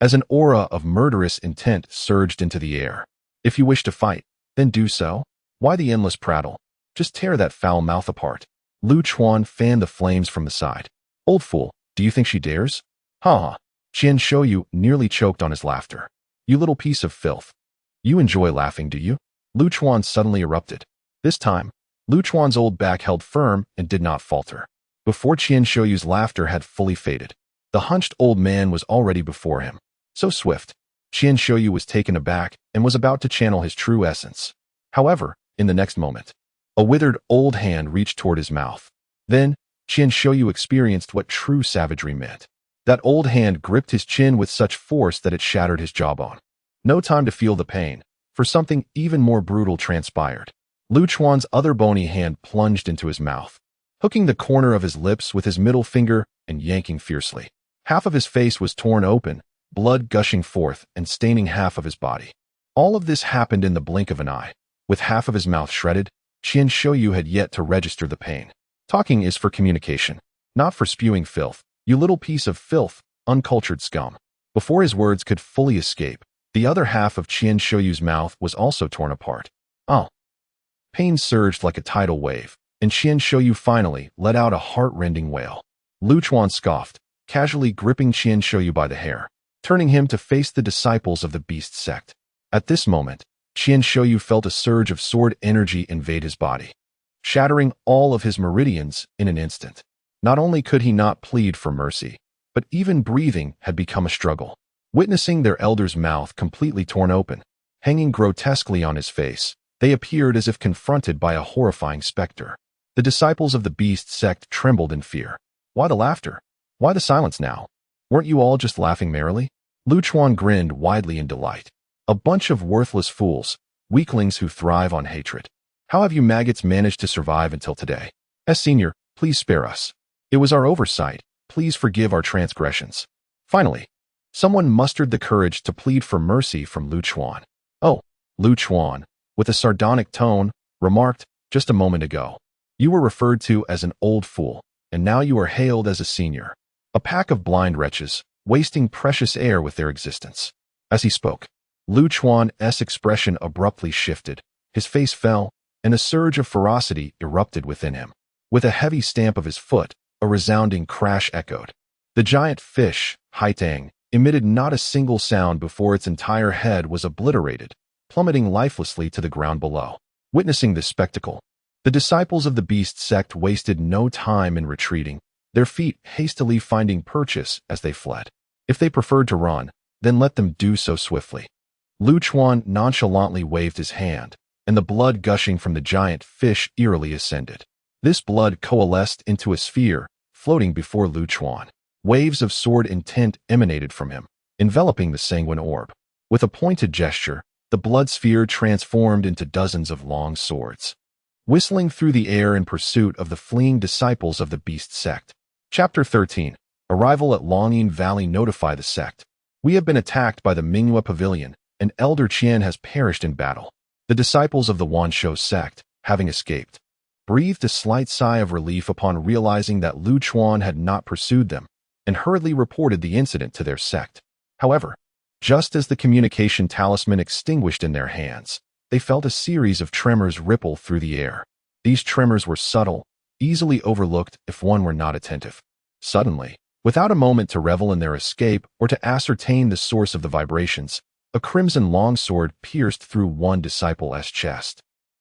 Speaker 1: as an aura of murderous intent surged into the air. If you wish to fight, then do so. Why the endless prattle? Just tear that foul mouth apart. Lu Chuan fanned the flames from the side. Old fool, do you think she dares? Ha ha. Qian Shuyu nearly choked on his laughter. You little piece of filth. You enjoy laughing, do you? Lu Chuan suddenly erupted. This time, Lu Chuan's old back held firm and did not falter. Before Qian Shuyu's laughter had fully faded, the hunched old man was already before him. So swift, Qian Shuyu was taken aback and was about to channel his true essence. However, in the next moment, a withered old hand reached toward his mouth. Then, Qian Shuyu experienced what true savagery meant. That old hand gripped his chin with such force that it shattered his jawbone. No time to feel the pain, for something even more brutal transpired. Lu Chuan's other bony hand plunged into his mouth, hooking the corner of his lips with his middle finger and yanking fiercely. Half of his face was torn open, blood gushing forth and staining half of his body. All of this happened in the blink of an eye. With half of his mouth shredded, Qian Shuyu had yet to register the pain. Talking is for communication, not for spewing filth. You little piece of filth, uncultured scum. Before his words could fully escape, the other half of Qian Shuyu's mouth was also torn apart. Oh! Pain surged like a tidal wave, and Qian Shuyu finally let out a heart-rending wail. Lu Chuan scoffed, casually gripping Qian Shuyu by the hair, turning him to face the disciples of the Beast Sect. At this moment, Qian Shuyu felt a surge of sword energy invade his body, shattering all of his meridians in an instant. Not only could he not plead for mercy, but even breathing had become a struggle. Witnessing their elder's mouth completely torn open, hanging grotesquely on his face, they appeared as if confronted by a horrifying specter. The disciples of the Beast Sect trembled in fear. Why the laughter? Why the silence now? Weren't you all just laughing merrily? Lu Chuan grinned widely in delight. A bunch of worthless fools, weaklings who thrive on hatred. How have you maggots managed to survive until today? Senior, please spare us. It was our oversight. Please forgive our transgressions. Finally, someone mustered the courage to plead for mercy from Lu Chuan. Oh, Lu Chuan, with a sardonic tone, remarked, just a moment ago, you were referred to as an old fool, and now you are hailed as a senior. A pack of blind wretches, wasting precious air with their existence. As he spoke, Lu Chuan's expression abruptly shifted. His face fell, and a surge of ferocity erupted within him. With a heavy stamp of his foot, a resounding crash echoed. The giant fish, Haitang, emitted not a single sound before its entire head was obliterated, plummeting lifelessly to the ground below. Witnessing this spectacle, the disciples of the Beast Sect wasted no time in retreating, their feet hastily finding purchase as they fled. If they preferred to run, then let them do so swiftly. Lu Chuan nonchalantly waved his hand, and the blood gushing from the giant fish eerily ascended. This blood coalesced into a sphere, floating before Lu Chuan. Waves of sword intent emanated from him, enveloping the sanguine orb. With a pointed gesture, the blood sphere transformed into dozens of long swords, whistling through the air in pursuit of the fleeing disciples of the beast sect. Chapter 13. Arrival at Longyin Valley. Notify the sect. We have been attacked by the Minghua Pavilion, and Elder Qian has perished in battle. The disciples of the Wanshou sect, having escaped, breathed a slight sigh of relief upon realizing that Lu Chuan had not pursued them, and hurriedly reported the incident to their sect. However, just as the communication talisman extinguished in their hands, they felt a series of tremors ripple through the air. These tremors were subtle, easily overlooked if one were not attentive. Suddenly, without a moment to revel in their escape or to ascertain the source of the vibrations, a crimson longsword pierced through one disciple's chest,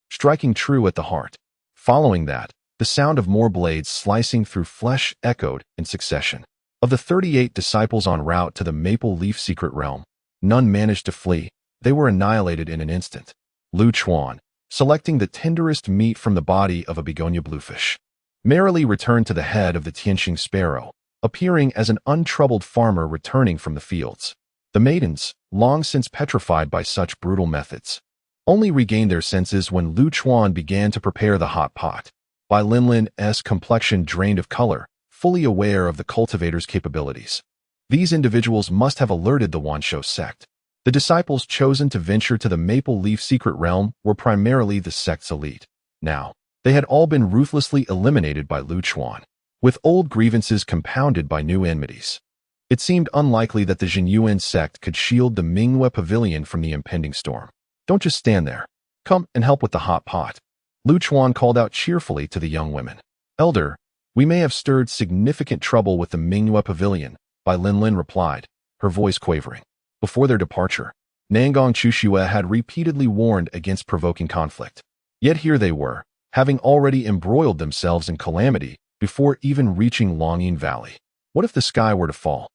Speaker 1: striking true at the heart. Following that, the sound of more blades slicing through flesh echoed in succession. Of the 38 disciples en route to the Maple Leaf Secret Realm, none managed to flee. They were annihilated in an instant. Lu Chuan, selecting the tenderest meat from the body of a begonia bluefish, merrily returned to the head of the Tianqing sparrow, appearing as an untroubled farmer returning from the fields. The maidens, long since petrified by such brutal methods, only regained their senses when Lu Chuan began to prepare the hot pot. Bai Linlin's complexion drained of color, fully aware of the cultivator's capabilities. These individuals must have alerted the Wanshou sect. The disciples chosen to venture to the Maple Leaf Secret Realm were primarily the sect's elite. Now, they had all been ruthlessly eliminated by Lu Chuan, with old grievances compounded by new enmities. It seemed unlikely that the Jinyuan sect could shield the Minghua Pavilion from the impending storm. Don't just stand there. Come and help with the hot pot. Lu Chuan called out cheerfully to the young women. Elder, we may have stirred significant trouble with the Minghua Pavilion, Bai Linlin replied, her voice quavering. Before their departure, Nangong Chushue had repeatedly warned against provoking conflict. Yet here they were, having already embroiled themselves in calamity before even reaching Longyin Valley. What if the sky were to fall?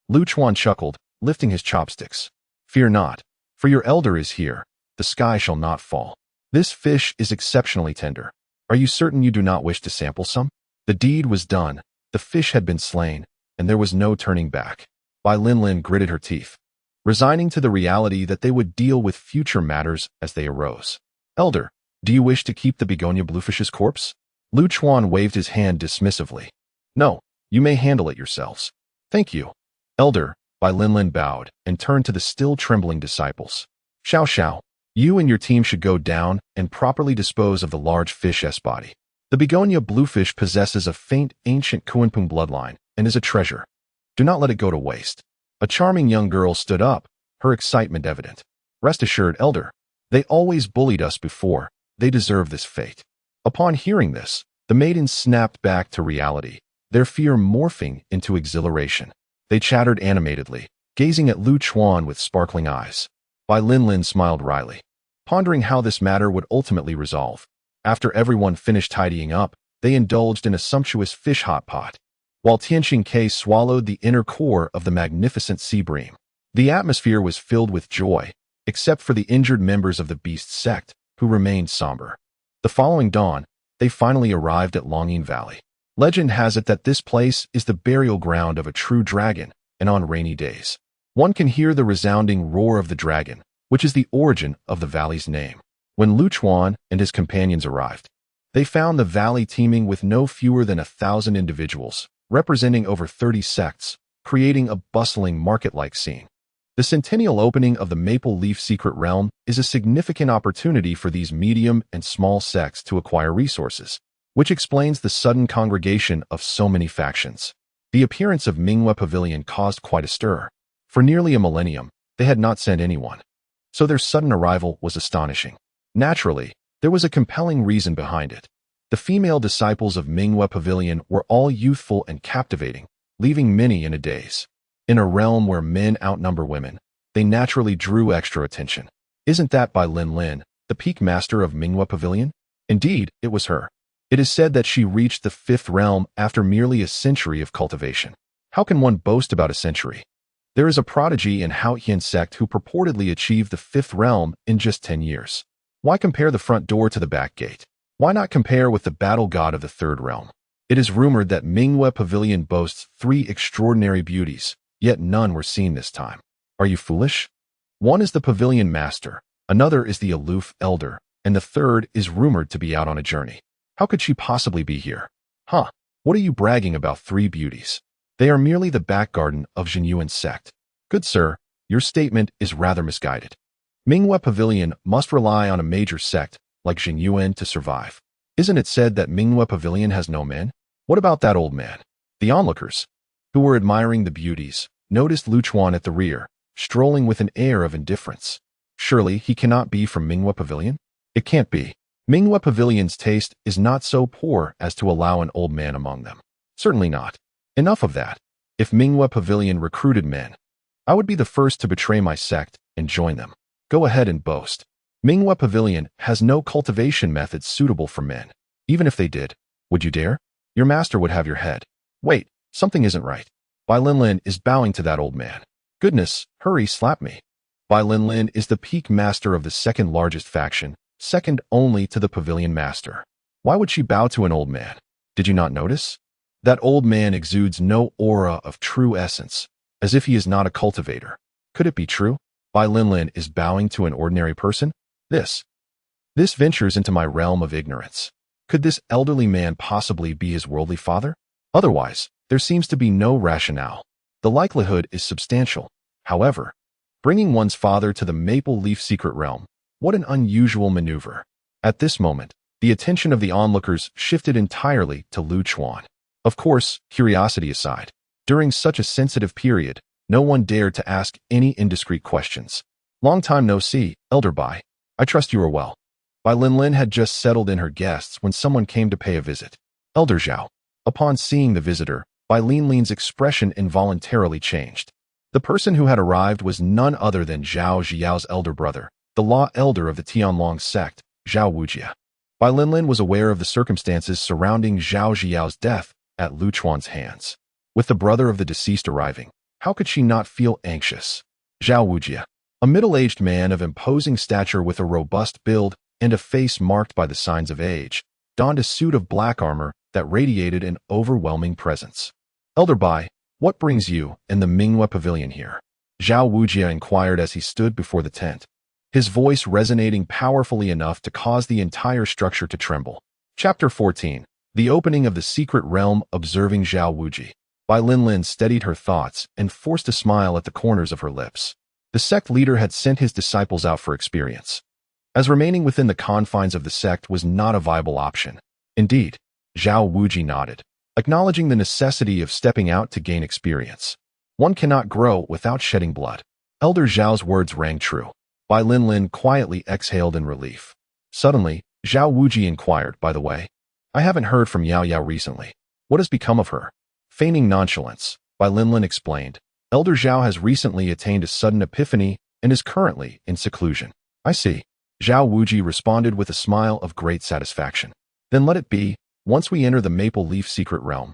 Speaker 1: Lu Chuan chuckled, lifting his chopsticks. Fear not, for your elder is here. The sky shall not fall. This fish is exceptionally tender. Are you certain you do not wish to sample some? The deed was done, the fish had been slain, and there was no turning back. Bai Linlin gritted her teeth, resigning to the reality that they would deal with future matters as they arose. Elder, do you wish to keep the begonia bluefish's corpse? Lu Chuan waved his hand dismissively. No, you may handle it yourselves. Thank you. Elder, Bai Linlin bowed and turned to the still trembling disciples. Xiao Xiao, you and your team should go down and properly dispose of the large fish's body. The begonia bluefish possesses a faint ancient Kuanping bloodline and is a treasure. Do not let it go to waste. A charming young girl stood up, her excitement evident. Rest assured, Elder, they always bullied us before. They deserve this fate. Upon hearing this, the maidens snapped back to reality, their fear morphing into exhilaration. They chattered animatedly, gazing at Lu Chuan with sparkling eyes. Bai Linlin smiled wryly, pondering how this matter would ultimately resolve. After everyone finished tidying up, they indulged in a sumptuous fish hot pot, while Tianqing Ke swallowed the inner core of the magnificent sea bream. The atmosphere was filled with joy, except for the injured members of the beast sect, who remained somber. The following dawn, they finally arrived at Longyin Valley. Legend has it that this place is the burial ground of a true dragon, and on rainy days, one can hear the resounding roar of the dragon, which is the origin of the valley's name. When Lu Chuan and his companions arrived, they found the valley teeming with no fewer than 1,000 individuals, representing over 30 sects, creating a bustling market-like scene. The centennial opening of the Maple Leaf Secret Realm is a significant opportunity for these medium and small sects to acquire resources, which explains the sudden congregation of so many factions. The appearance of Minghua Pavilion caused quite a stir. For nearly a millennium, they had not sent anyone, so their sudden arrival was astonishing. Naturally, there was a compelling reason behind it. The female disciples of Minghua Pavilion were all youthful and captivating, leaving many in a daze. In a realm where men outnumber women, they naturally drew extra attention. Isn't that Bai Linlin, the peak master of Minghua Pavilion? Indeed, it was her. It is said that she reached the 5th realm after merely a century of cultivation. How can one boast about a century? There is a prodigy in Haotian sect who purportedly achieved the 5th realm in just 10 years. Why compare the front door to the back gate? Why not compare with the battle god of the 3rd realm? It is rumored that Minghua Pavilion boasts 3 extraordinary beauties, yet none were seen this time. Are you foolish? One is the pavilion master, Another is the aloof elder, and the third is rumored to be out on a journey. How could she possibly be here? Huh, what are you bragging about 3 beauties? They are merely the back garden of Jinyuan's sect. Good sir, your statement is rather misguided. Minghua Pavilion must rely on a major sect like Jinyuan to survive. Isn't it said that Minghua Pavilion has no men? What about that old man? The onlookers, who were admiring the beauties, noticed Luchuan at the rear, strolling with an air of indifference. Surely he cannot be from Minghua Pavilion? It can't be. Minghua Pavilion's taste is not so poor as to allow an old man among them. Certainly not. Enough of that. If Minghua Pavilion recruited men, I would be the first to betray my sect and join them. Go ahead and boast. Minghua Pavilion has no cultivation methods suitable for men. Even if they did, would you dare? Your master would have your head. Wait, something isn't right. Bai Linlin is bowing to that old man. Goodness, hurry, slap me. Bai Linlin is the peak master of the second largest faction, second only to the pavilion master. Why would she bow to an old man? Did you not notice? That old man exudes no aura of true essence, as if he is not a cultivator. Could it be true? Bai Linlin is bowing to an ordinary person? This ventures into my realm of ignorance. Could this elderly man possibly be his worldly father? Otherwise, there seems to be no rationale. The likelihood is substantial. However, bringing one's father to the Maple Leaf Secret Realm, what an unusual maneuver. At this moment, the attention of the onlookers shifted entirely to Luchuan. Of course, curiosity aside, during such a sensitive period, no one dared to ask any indiscreet questions. Long time no see, Elder Bai. I trust you are well. Bai Linlin had just settled in her guests when someone came to pay a visit. Elder Zhao. Upon seeing the visitor, Bai Linlin's expression involuntarily changed. The person who had arrived was none other than Zhao Zhiyao's elder brother, the law elder of the Tianlong sect, Zhao Wujia. Bai Linlin was aware of the circumstances surrounding Zhao Zhiyao's death at Luchuan's hands. With the brother of the deceased arriving, how could she not feel anxious? Zhao Wujia, a middle-aged man of imposing stature with a robust build and a face marked by the signs of age, donned a suit of black armor that radiated an overwhelming presence. Elder Bai, what brings you and the Minghua Pavilion here? Zhao Wujia inquired as he stood before the tent, his voice resonating powerfully enough to cause the entire structure to tremble. Chapter 14. The Opening of the Secret Realm. Observing Zhao Wuji, Bai Linlin steadied her thoughts and forced a smile at the corners of her lips. The sect leader had sent his disciples out for experience, as remaining within the confines of the sect was not a viable option. Indeed, Zhao Wuji nodded, acknowledging the necessity of stepping out to gain experience. One cannot grow without shedding blood. Elder Zhao's words rang true. Bai Linlin quietly exhaled in relief. Suddenly, Zhao Wuji inquired, by the way, I haven't heard from Yao Yao recently. What has become of her? Feigning nonchalance, Bai Linlin explained, Elder Zhao has recently attained a sudden epiphany and is currently in seclusion. I see. Zhao Wuji responded with a smile of great satisfaction. Then let it be. Once we enter the Maple Leaf Secret Realm,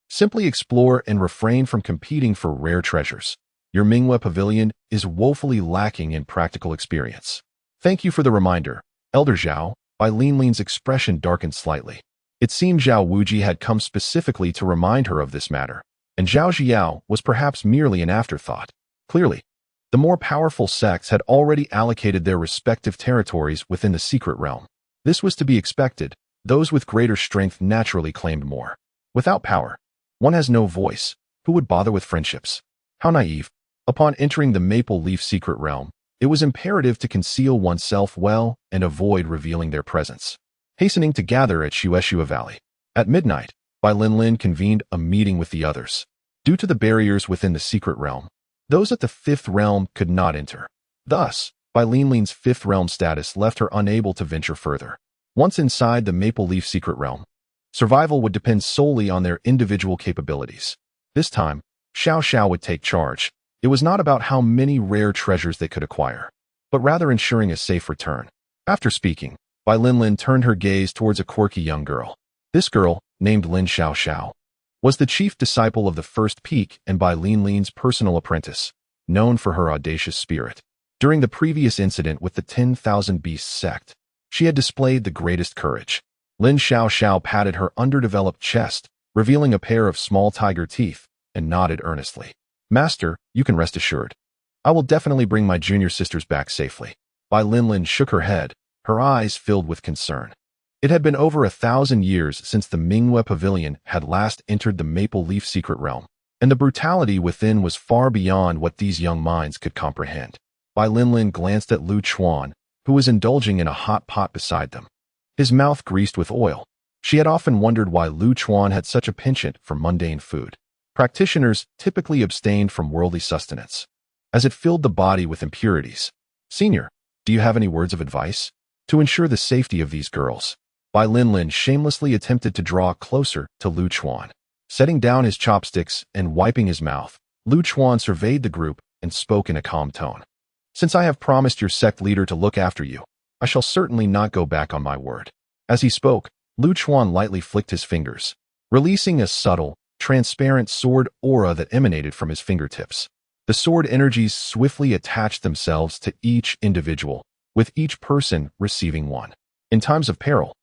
Speaker 1: simply explore and refrain from competing for rare treasures. Your Minghua Pavilion is woefully lacking in practical experience. Thank you for the reminder, Elder Zhao. Bai Linlin's expression darkened slightly. It seemed Zhao Wuji had come specifically to remind her of this matter, and Zhao Zhiyao was perhaps merely an afterthought. Clearly, the more powerful sects had already allocated their respective territories within the secret realm. This was to be expected. Those with greater strength naturally claimed more. Without power, one has no voice. Who would bother with friendships? How naive. Upon entering the Maple Leaf Secret Realm, it was imperative to conceal oneself well and avoid revealing their presence. Hastening to gather at Shueshua Valley. At midnight, Bai Linlin convened a meeting with the others. Due to the barriers within the secret realm, those at the fifth realm could not enter. Thus, Bai Linlin's fifth realm status left her unable to venture further. Once inside the Maple Leaf Secret Realm, survival would depend solely on their individual capabilities. This time, Xiao Xiao would take charge. It was not about how many rare treasures they could acquire, but rather ensuring a safe return. After speaking, Bai Linlin turned her gaze towards a quirky young girl. This girl, named Lin Xiao Xiao, was the chief disciple of the First Peak and Bai Linlin's personal apprentice, known for her audacious spirit. During the previous incident with the 10,000 Beasts sect, she had displayed the greatest courage. Lin Xiao Xiao patted her underdeveloped chest, revealing a pair of small tiger teeth, and nodded earnestly. Master, you can rest assured. I will definitely bring my junior sisters back safely. Bai Linlin shook her head, her eyes filled with concern. It had been over 1,000 years since the Mingyue Pavilion had last entered the Maple Leaf Secret Realm, and the brutality within was far beyond what these young minds could comprehend. Bai Linlin glanced at Lu Chuan, who was indulging in a hot pot beside them, his mouth greased with oil. She had often wondered why Lu Chuan had such a penchant for mundane food. Practitioners typically abstained from worldly sustenance, as it filled the body with impurities. "Senior, do you have any words of advice to ensure the safety of these girls?" Bai Linlin shamelessly attempted to draw closer to Lu Chuan. Setting down his chopsticks and wiping his mouth, Lu Chuan surveyed the group and spoke in a calm tone. "Since I have promised your sect leader to look after you, I shall certainly not go back on my word." As he spoke, Lu Chuan lightly flicked his fingers, releasing a subtle, transparent sword aura that emanated from his fingertips. The sword energies swiftly attached themselves to each individual, with each person receiving one. In times of peril,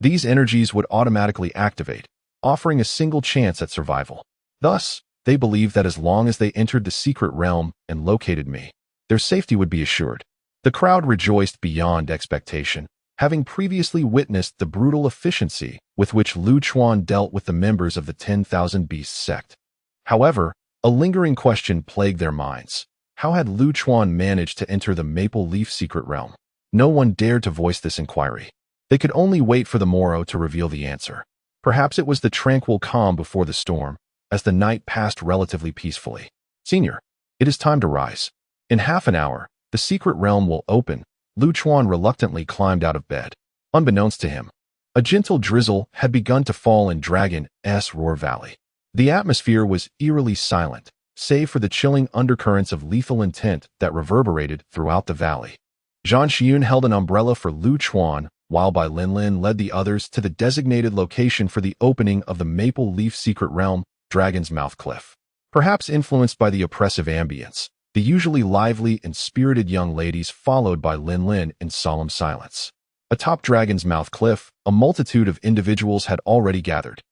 Speaker 1: these energies would automatically activate, offering a single chance at survival. Thus, they believed that as long as they entered the secret realm and located me, their safety would be assured. The crowd rejoiced beyond expectation, having previously witnessed the brutal efficiency with which Lu Chuan dealt with the members of the 10,000 Beasts sect. However, a lingering question plagued their minds. How had Lu Chuan managed to enter the Maple Leaf Secret Realm? No one dared to voice this inquiry. They could only wait for the morrow to reveal the answer. Perhaps it was the tranquil calm before the storm, as the night passed relatively peacefully. "Senior, it is time to rise. In half an hour, the secret realm will open." Lu Chuan reluctantly climbed out of bed. Unbeknownst to him, a gentle drizzle had begun to fall in Dragon's Roar Valley. The atmosphere was eerily silent, save for the chilling undercurrents of lethal intent that reverberated throughout the valley. Zhang Xiun held an umbrella for Lu Chuan, while Bai Linlin led the others to the designated location for the opening of the Maple Leaf Secret Realm, Dragon's Mouth Cliff. Perhaps influenced by the oppressive ambience, the usually lively and spirited young ladies followed Bai Linlin in solemn silence. Atop Dragon's Mouth Cliff, a multitude of individuals had already gathered.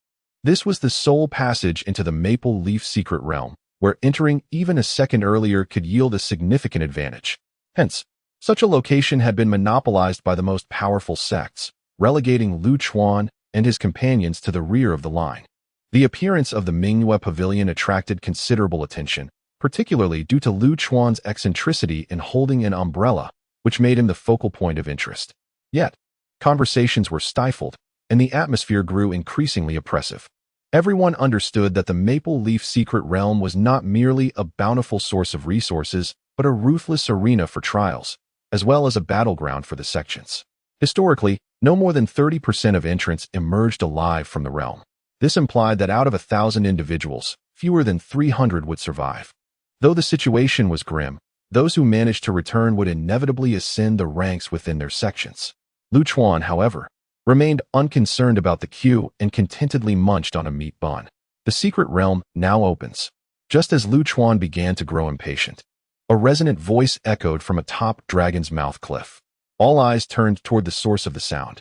Speaker 1: This was the sole passage into the Maple Leaf Secret Realm, where entering even a second earlier could yield a significant advantage. Hence, such a location had been monopolized by the most powerful sects, relegating Lu Chuan and his companions to the rear of the line. The appearance of the Mingyue Pavilion attracted considerable attention, particularly due to Lu Chuan's eccentricity in holding an umbrella, which made him the focal point of interest. Yet, conversations were stifled, and the atmosphere grew increasingly oppressive. Everyone understood that the Maple Leaf Secret Realm was not merely a bountiful source of resources, but a ruthless arena for trials, as well as a battleground for the sections. Historically, no more than 30% of entrants emerged alive from the realm. This implied that out of 1,000 individuals, fewer than 300 would survive. Though the situation was grim, those who managed to return would inevitably ascend the ranks within their sections. Lu Chuan, however, remained unconcerned about the queue and contentedly munched on a meat bun. The secret realm now opens. Just as Lu Chuan began to grow impatient, a resonant voice echoed from atop Dragon's Mouth Cliff. All eyes turned toward the source of the sound,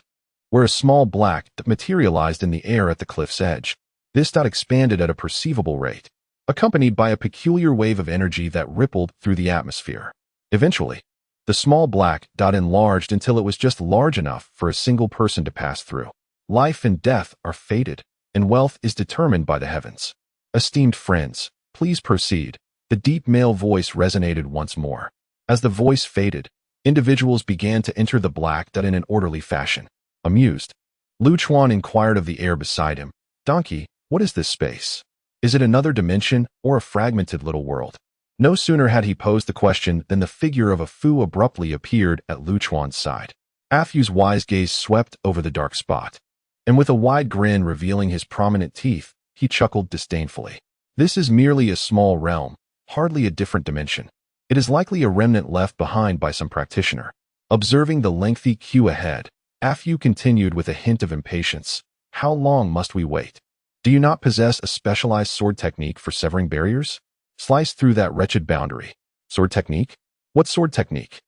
Speaker 1: where a small black dot materialized in the air at the cliff's edge. This dot expanded at a perceivable rate, accompanied by a peculiar wave of energy that rippled through the atmosphere. Eventually, the small black dot enlarged until it was just large enough for a single person to pass through. Life and death are fated, and wealth is determined by the heavens. Esteemed friends, please proceed. The deep male voice resonated once more. As the voice faded, individuals began to enter the black dot in an orderly fashion. Amused, Lu Chuan inquired of the air beside him, "Donkey, what is this space? Is it another dimension or a fragmented little world?" No sooner had he posed the question than the figure of a Fu abruptly appeared at Lu Chuan's side. Afu's wise gaze swept over the dark spot, and with a wide grin revealing his prominent teeth, he chuckled disdainfully. "This is merely a small realm, hardly a different dimension. It is likely a remnant left behind by some practitioner." Observing the lengthy queue ahead, Afu continued with a hint of impatience. "How long must we wait? Do you not possess a specialized sword technique for severing barriers? Slice through that wretched boundary." "Sword technique? What sword technique?"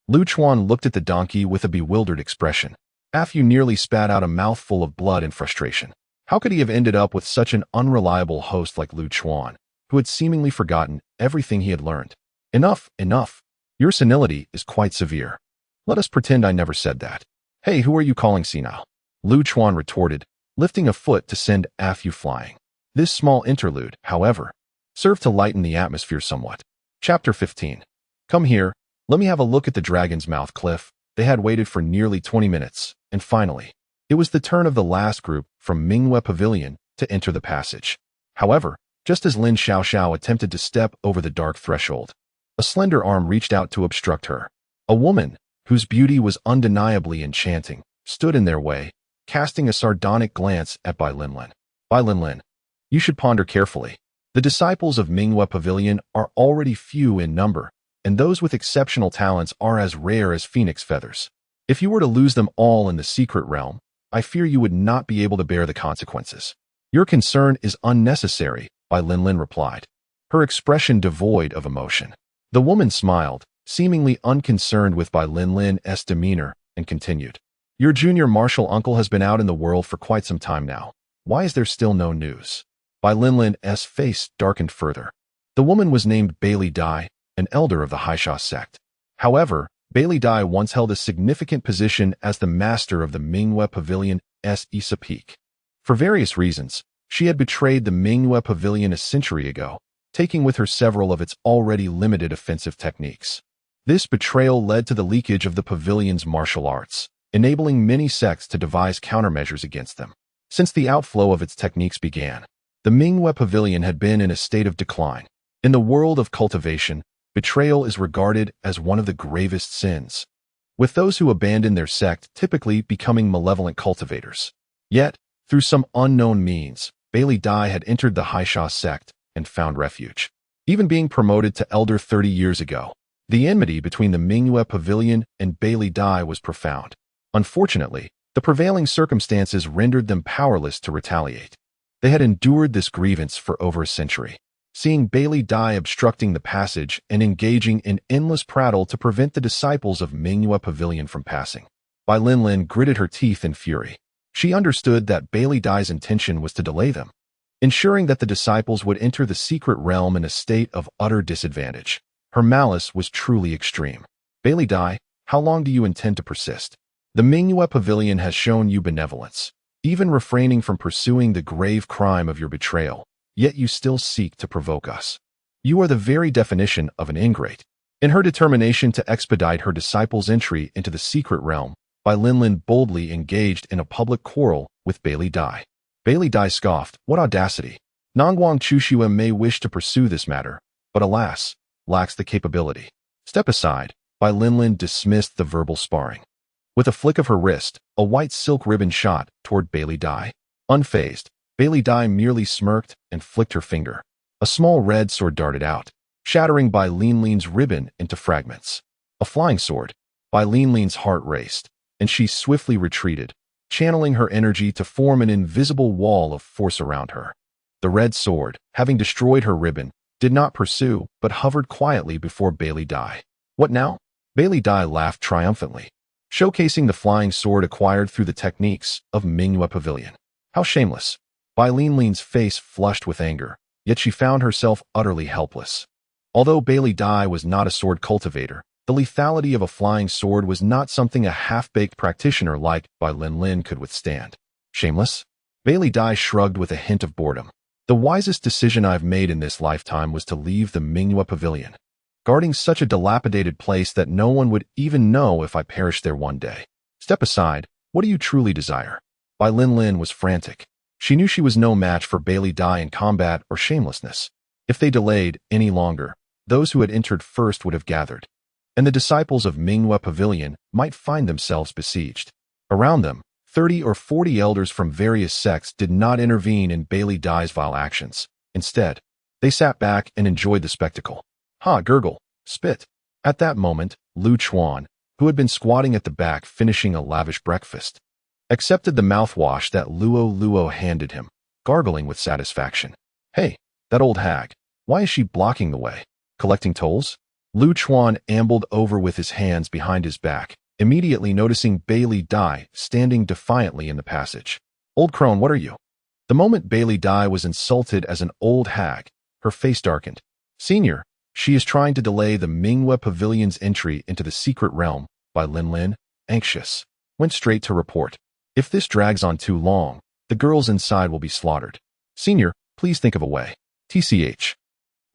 Speaker 1: Lu Chuan looked at the donkey with a bewildered expression. Afu nearly spat out a mouthful of blood in frustration. How could he have ended up with such an unreliable host like Lu Chuan, who had seemingly forgotten everything he had learned? Enough, enough. Your senility is quite severe. Let us pretend I never said that. Hey, who are you calling senile? Lu Chuan retorted, lifting a foot to send Fu flying. This small interlude, however, served to lighten the atmosphere somewhat. Chapter 15. Come here, let me have a look at the dragon's mouth cliff. They had waited for nearly 20 minutes, and finally, it was the turn of the last group from Mingyue Pavilion to enter the passage. However, just as Lin Xiaoxiao attempted to step over the dark threshold, a slender arm reached out to obstruct her. A woman, whose beauty was undeniably enchanting, stood in their way, casting a sardonic glance at Bai Linlin. Bai Linlin, you should ponder carefully. The disciples of Mingyue Pavilion are already few in number, and those with exceptional talents are as rare as phoenix feathers. If you were to lose them all in the secret realm, I fear you would not be able to bear the consequences. Your concern is unnecessary, Bai Linlin replied, her expression devoid of emotion. The woman smiled, seemingly unconcerned with Bai Linlin's demeanor, and continued. Your junior martial uncle has been out in the world for quite some time now. Why is there still no news? Bai Linlin's face darkened further. The woman was named Bailey Dai, an elder of the Haisha sect. However, Bailey Dai once held a significant position as the master of the Mingyue Pavilion's Isa Peak. For various reasons, she had betrayed the Mingyue Pavilion a century ago, taking with her several of its already limited offensive techniques. This betrayal led to the leakage of the pavilion's martial arts, enabling many sects to devise countermeasures against them. Since the outflow of its techniques began, the Mingyue Pavilion had been in a state of decline. In the world of cultivation, betrayal is regarded as one of the gravest sins, with those who abandon their sect typically becoming malevolent cultivators. Yet, through some unknown means, Bailey Dai had entered the Haisha sect and found refuge. Even being promoted to elder 30 years ago, the enmity between the Mingyue Pavilion and Bailey Dai was profound. Unfortunately, the prevailing circumstances rendered them powerless to retaliate. They had endured this grievance for over a century, seeing Bailey Dai obstructing the passage and engaging in endless prattle to prevent the disciples of Mingyue Pavilion from passing. Bai Linlin gritted her teeth in fury. She understood that Bailey Dai's intention was to delay them, ensuring that the disciples would enter the secret realm in a state of utter disadvantage. Her malice was truly extreme. Bailey Dai, how long do you intend to persist? The Mingyue Pavilion has shown you benevolence, even refraining from pursuing the grave crime of your betrayal, yet you still seek to provoke us. You are the very definition of an ingrate. In her determination to expedite her disciples' entry into the secret realm, Bai Linlin boldly engaged in a public quarrel with Bailey Dai. Bailey Dai scoffed, what audacity! Nongguang Chushua may wish to pursue this matter, but alas, lacks the capability. Step aside, Bai Linlin dismissed the verbal sparring. With a flick of her wrist, a white silk ribbon shot toward Bailey Dai. Unfazed, Bailey Dai merely smirked and flicked her finger. A small red sword darted out, shattering Bai Linlin's ribbon into fragments. A flying sword. Bai Linlin's heart raced, and she swiftly retreated, channeling her energy to form an invisible wall of force around her. The red sword, having destroyed her ribbon, did not pursue, but hovered quietly before Bailey Dai. What now? Bailey Dai laughed triumphantly, showcasing the flying sword acquired through the techniques of Mingyue Pavilion. How shameless! Bai Linlin's face flushed with anger, yet she found herself utterly helpless. Although Bailey Dai was not a sword cultivator, the lethality of a flying sword was not something a half-baked practitioner like Bai Linlin could withstand. Shameless? Bailey Dai shrugged with a hint of boredom. The wisest decision I've made in this lifetime was to leave the Mingyue Pavilion, guarding such a dilapidated place that no one would even know if I perished there one day. Step aside, what do you truly desire? Bai Linlin was frantic. She knew she was no match for Bailey Dai in combat or shamelessness. If they delayed any longer, those who had entered first would have gathered, and the disciples of Mingyue Pavilion might find themselves besieged. Around them, 30 or 40 elders from various sects did not intervene in Bailey Dai's vile actions. Instead, they sat back and enjoyed the spectacle. Ha, gurgle, spit. At that moment, Lu Chuan, who had been squatting at the back finishing a lavish breakfast, accepted the mouthwash that Luo handed him, gargling with satisfaction. Hey, that old hag, why is she blocking the way? Collecting tolls? Lu Chuan ambled over with his hands behind his back, immediately noticing Bailey Dai standing defiantly in the passage. Old crone, what are you? The moment Bailey Dai was insulted as an old hag, her face darkened. Senior, she is trying to delay the Mingyue Pavilion's entry into the secret realm, By Lin Lin, anxious, went straight to report. If this drags on too long, the girls inside will be slaughtered. Senior, please think of a way. TCH.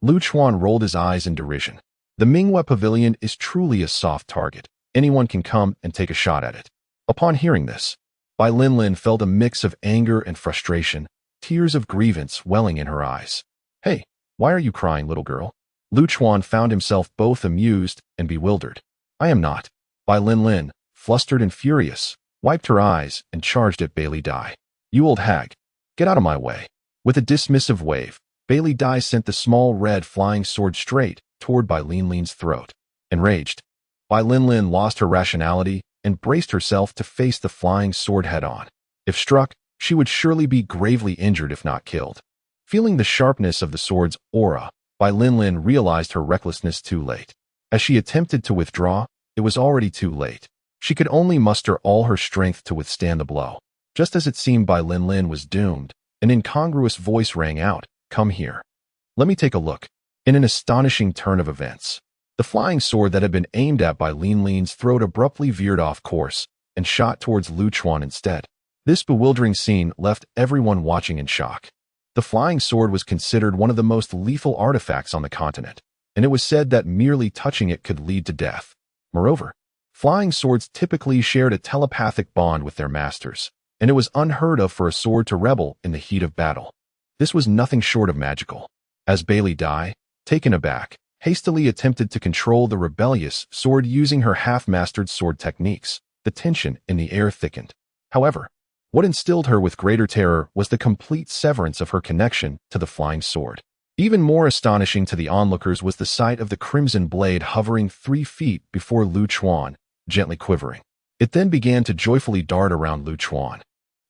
Speaker 1: Lu Chuan rolled his eyes in derision. The Minghua Pavilion is truly a soft target. Anyone can come and take a shot at it. Upon hearing this, Bai Linlin felt a mix of anger and frustration, tears of grievance welling in her eyes. Hey, why are you crying, little girl? Lu Chuan found himself both amused and bewildered. I am not. Bai Linlin, flustered and furious, wiped her eyes and charged at Bailey Dai. You old hag, get out of my way. With a dismissive wave, Bailey Dai sent the small red flying sword straight toward Bai Linlin's throat. Enraged, Bai Linlin lost her rationality and braced herself to face the flying sword head-on. If struck, she would surely be gravely injured if not killed. Feeling the sharpness of the sword's aura, Bai Linlin realized her recklessness too late. As she attempted to withdraw, it was already too late. She could only muster all her strength to withstand the blow. Just as it seemed Bai Linlin was doomed, an incongruous voice rang out, "Come here. Let me take a look." In an astonishing turn of events, the flying sword that had been aimed at Bai Linlin's throat abruptly veered off course and shot towards Lu Chuan instead. This bewildering scene left everyone watching in shock. The flying sword was considered one of the most lethal artifacts on the continent, and it was said that merely touching it could lead to death. Moreover, flying swords typically shared a telepathic bond with their masters, and it was unheard of for a sword to rebel in the heat of battle. This was nothing short of magical. As Bailey Dai, taken aback, hastily attempted to control the rebellious sword using her half-mastered sword techniques, the tension in the air thickened. However, what instilled her with greater terror was the complete severance of her connection to the flying sword. Even more astonishing to the onlookers was the sight of the crimson blade hovering 3 feet before Lu Chuan, gently quivering. It then began to joyfully dart around Lu Chuan,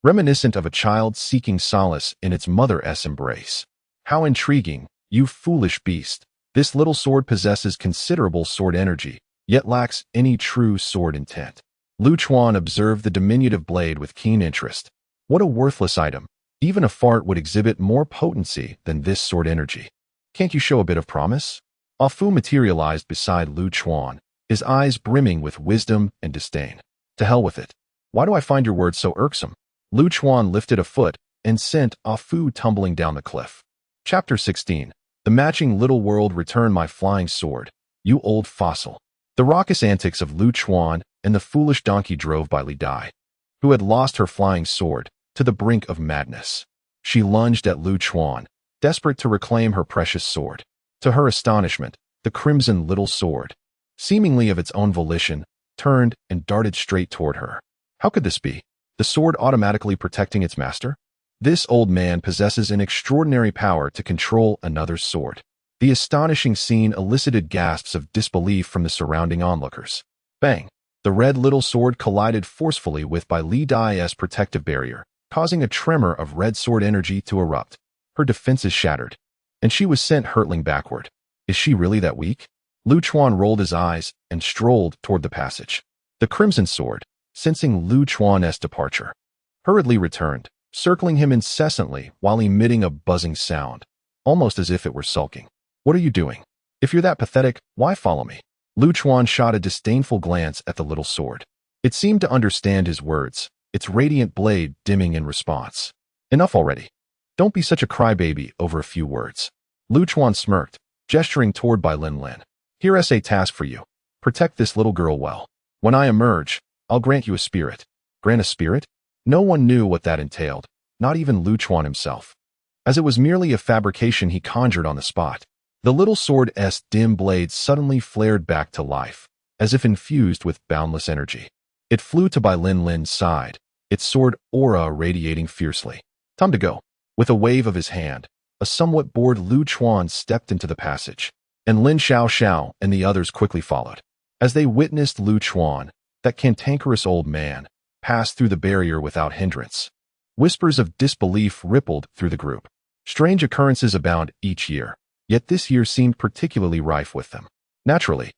Speaker 1: reminiscent of a child seeking solace in its mother's embrace. How intriguing, you foolish beast. This little sword possesses considerable sword energy, yet lacks any true sword intent. Lu Chuan observed the diminutive blade with keen interest. What a worthless item. Even a fart would exhibit more potency than this sword energy. Can't you show a bit of promise? Ah Fu materialized beside Lu Chuan, his eyes brimming with wisdom and disdain. To hell with it. Why do I find your words so irksome? Lu Chuan lifted a foot and sent Ah Fu tumbling down the cliff. Chapter 16. The matching little world return my flying sword, you old fossil. The raucous antics of Lu Chuan and the foolish donkey drove Bailey Dai, who had lost her flying sword, to the brink of madness. She lunged at Lu Chuan, desperate to reclaim her precious sword. To her astonishment, the crimson little sword, seemingly of its own volition, turned and darted straight toward her. How could this be? The sword automatically protecting its master? This old man possesses an extraordinary power to control another's sword. The astonishing scene elicited gasps of disbelief from the surrounding onlookers. Bang! The red little sword collided forcefully with Bailey Dai's protective barrier, causing a tremor of red sword energy to erupt. Her defenses shattered, and she was sent hurtling backward. Is she really that weak? Lu Chuan rolled his eyes and strolled toward the passage. The crimson sword, sensing Lu Chuan's departure, hurriedly returned, circling him incessantly while emitting a buzzing sound, almost as if it were sulking. What are you doing? If you're that pathetic, why follow me? Lu Chuan shot a disdainful glance at the little sword. It seemed to understand his words, its radiant blade dimming in response. Enough already. Don't be such a crybaby over a few words. Lu Chuan smirked, gesturing toward Bai Linlin. Here's a task for you. Protect this little girl well. When I emerge, I'll grant you a spirit. Grant a spirit? No one knew what that entailed, not even Lu Chuan himself, as it was merely a fabrication he conjured on the spot. The little sword's dim blade suddenly flared back to life, as if infused with boundless energy. It flew to Bai Linlin's side, its sword aura radiating fiercely. Time to go. With a wave of his hand, a somewhat bored Lu Chuan stepped into the passage, and Lin Xiao and the others quickly followed. As they witnessed Lu Chuan, that cantankerous old man, pass through the barrier without hindrance, whispers of disbelief rippled through the group. Strange occurrences abound each year, yet this year seemed particularly rife with them. Naturally,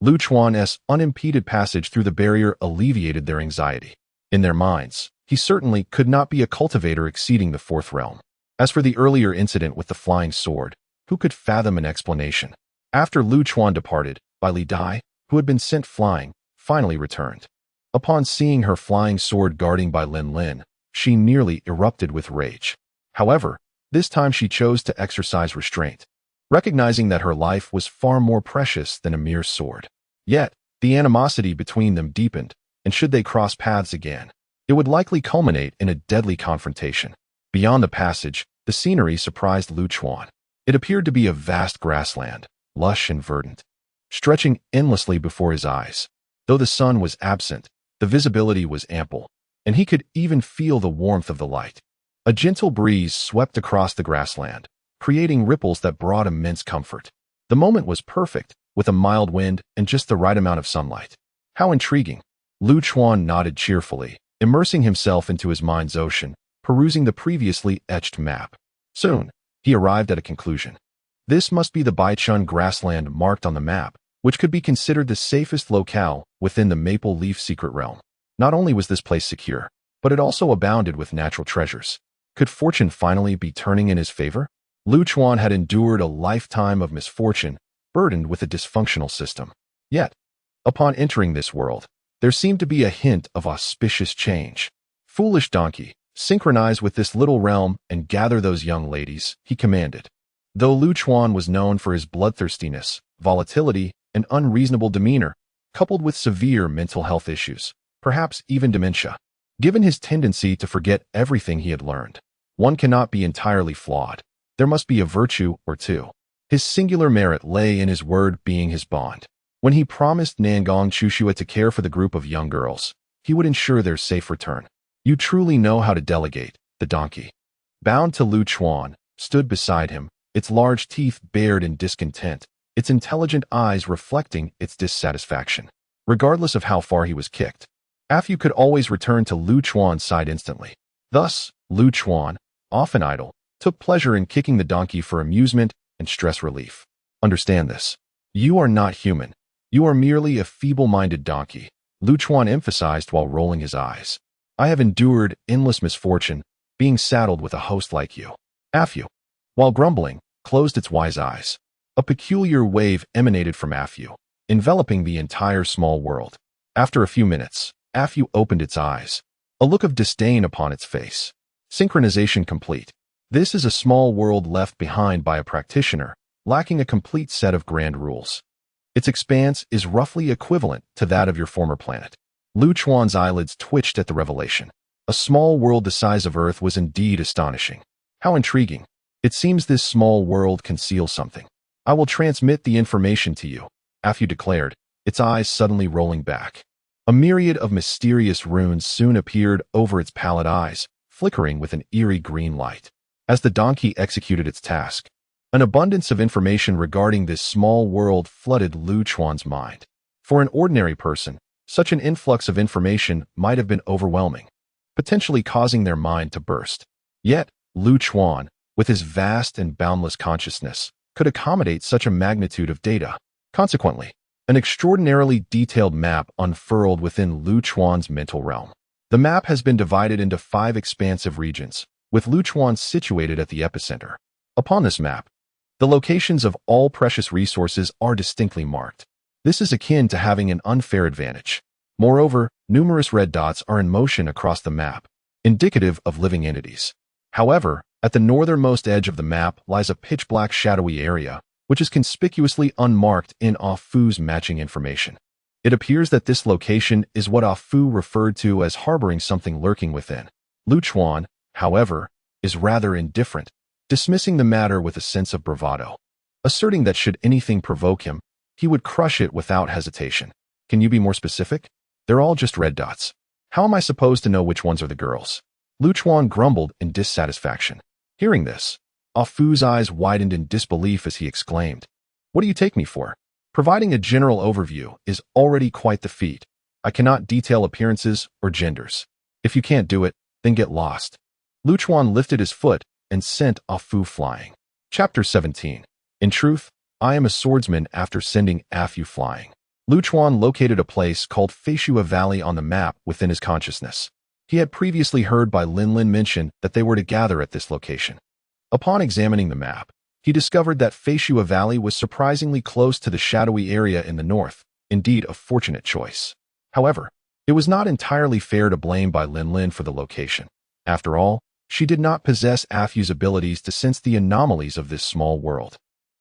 Speaker 1: Lu Chuan's unimpeded passage through the barrier alleviated their anxiety. In their minds, he certainly could not be a cultivator exceeding the 4th realm. As for the earlier incident with the flying sword, who could fathom an explanation? After Lu Chuan departed, Bailey Dai, who had been sent flying, finally returned. Upon seeing her flying sword guarding by Lin Lin, she nearly erupted with rage. However, this time she chose to exercise restraint, recognizing that her life was far more precious than a mere sword. Yet, the animosity between them deepened, and should they cross paths again, it would likely culminate in a deadly confrontation. Beyond the passage, the scenery surprised Lu Chuan. It appeared to be a vast grassland, lush and verdant, stretching endlessly before his eyes. Though the sun was absent, the visibility was ample, and he could even feel the warmth of the light. A gentle breeze swept across the grassland, creating ripples that brought immense comfort. The moment was perfect, with a mild wind and just the right amount of sunlight. How intriguing! Lu Chuan nodded cheerfully, immersing himself into his mind's ocean, perusing the previously etched map. Soon, he arrived at a conclusion. This must be the Baichun grassland marked on the map, which could be considered the safest locale within the Maple Leaf Secret Realm. Not only was this place secure, but it also abounded with natural treasures. Could fortune finally be turning in his favor? Lu Chuan had endured a lifetime of misfortune, burdened with a dysfunctional system. Yet, upon entering this world, there seemed to be a hint of auspicious change. Foolish donkey, synchronize with this little realm and gather those young ladies, he commanded. Though Lu Chuan was known for his bloodthirstiness, volatility, and unreasonable demeanor, coupled with severe mental health issues, perhaps even dementia, given his tendency to forget everything he had learned, one cannot be entirely flawed. There must be a virtue or two. His singular merit lay in his word being his bond. When he promised Nangong Chushua to care for the group of young girls, he would ensure their safe return. You truly know how to delegate, the donkey. Bound to Lu Chuan, stood beside him, its large teeth bared in discontent, its intelligent eyes reflecting its dissatisfaction. Regardless of how far he was kicked, Afu could always return to Lu Chuan's side instantly. Thus, Lu Chuan, often idle, took pleasure in kicking the donkey for amusement and stress relief. Understand this. You are not human. You are merely a feeble-minded donkey, Lu Chuan emphasized while rolling his eyes. I have endured endless misfortune, being saddled with a host like you. Afu, while grumbling, closed its wise eyes. A peculiar wave emanated from Afu, enveloping the entire small world. After a few minutes, Afu opened its eyes, a look of disdain upon its face. Synchronization complete. This is a small world left behind by a practitioner, lacking a complete set of grand rules. Its expanse is roughly equivalent to that of your former planet. Lu Chuan's eyelids twitched at the revelation. A small world the size of Earth was indeed astonishing. How intriguing. It seems this small world conceals something. I will transmit the information to you, Afu declared, its eyes suddenly rolling back. A myriad of mysterious runes soon appeared over its pallid eyes, flickering with an eerie green light. As the donkey executed its task, an abundance of information regarding this small world flooded Lu Chuan's mind. For an ordinary person, such an influx of information might have been overwhelming, potentially causing their mind to burst. Yet, Lu Chuan, with his vast and boundless consciousness, could accommodate such a magnitude of data. Consequently, an extraordinarily detailed map unfurled within Lu Chuan's mental realm. The map has been divided into 5 expansive regions, with Lu Chuan situated at the epicenter. Upon this map, the locations of all precious resources are distinctly marked. This is akin to having an unfair advantage. Moreover, numerous red dots are in motion across the map, indicative of living entities. However, at the northernmost edge of the map lies a pitch-black shadowy area, which is conspicuously unmarked in Afu's matching information. It appears that this location is what Afu referred to as harboring something lurking within. Lu Chuan, however, is rather indifferent, dismissing the matter with a sense of bravado, asserting that should anything provoke him, he would crush it without hesitation. Can you be more specific? They're all just red dots. How am I supposed to know which ones are the girls? Lu Chuan grumbled in dissatisfaction. Hearing this, Afu's eyes widened in disbelief as he exclaimed, "What do you take me for? Providing a general overview is already quite the feat. I cannot detail appearances or genders. If you can't do it, then get lost." Lu Chuan lifted his foot and sent Afu flying. Chapter 17. In truth, I am a swordsman after sending Afu flying. Lu Chuan located a place called Feishua Valley on the map within his consciousness. He had previously heard by Lin Lin mention that they were to gather at this location. Upon examining the map, he discovered that Feishua Valley was surprisingly close to the shadowy area in the north, indeed a fortunate choice. However, it was not entirely fair to blame by Lin Lin for the location. After all, she did not possess Afyu's abilities to sense the anomalies of this small world.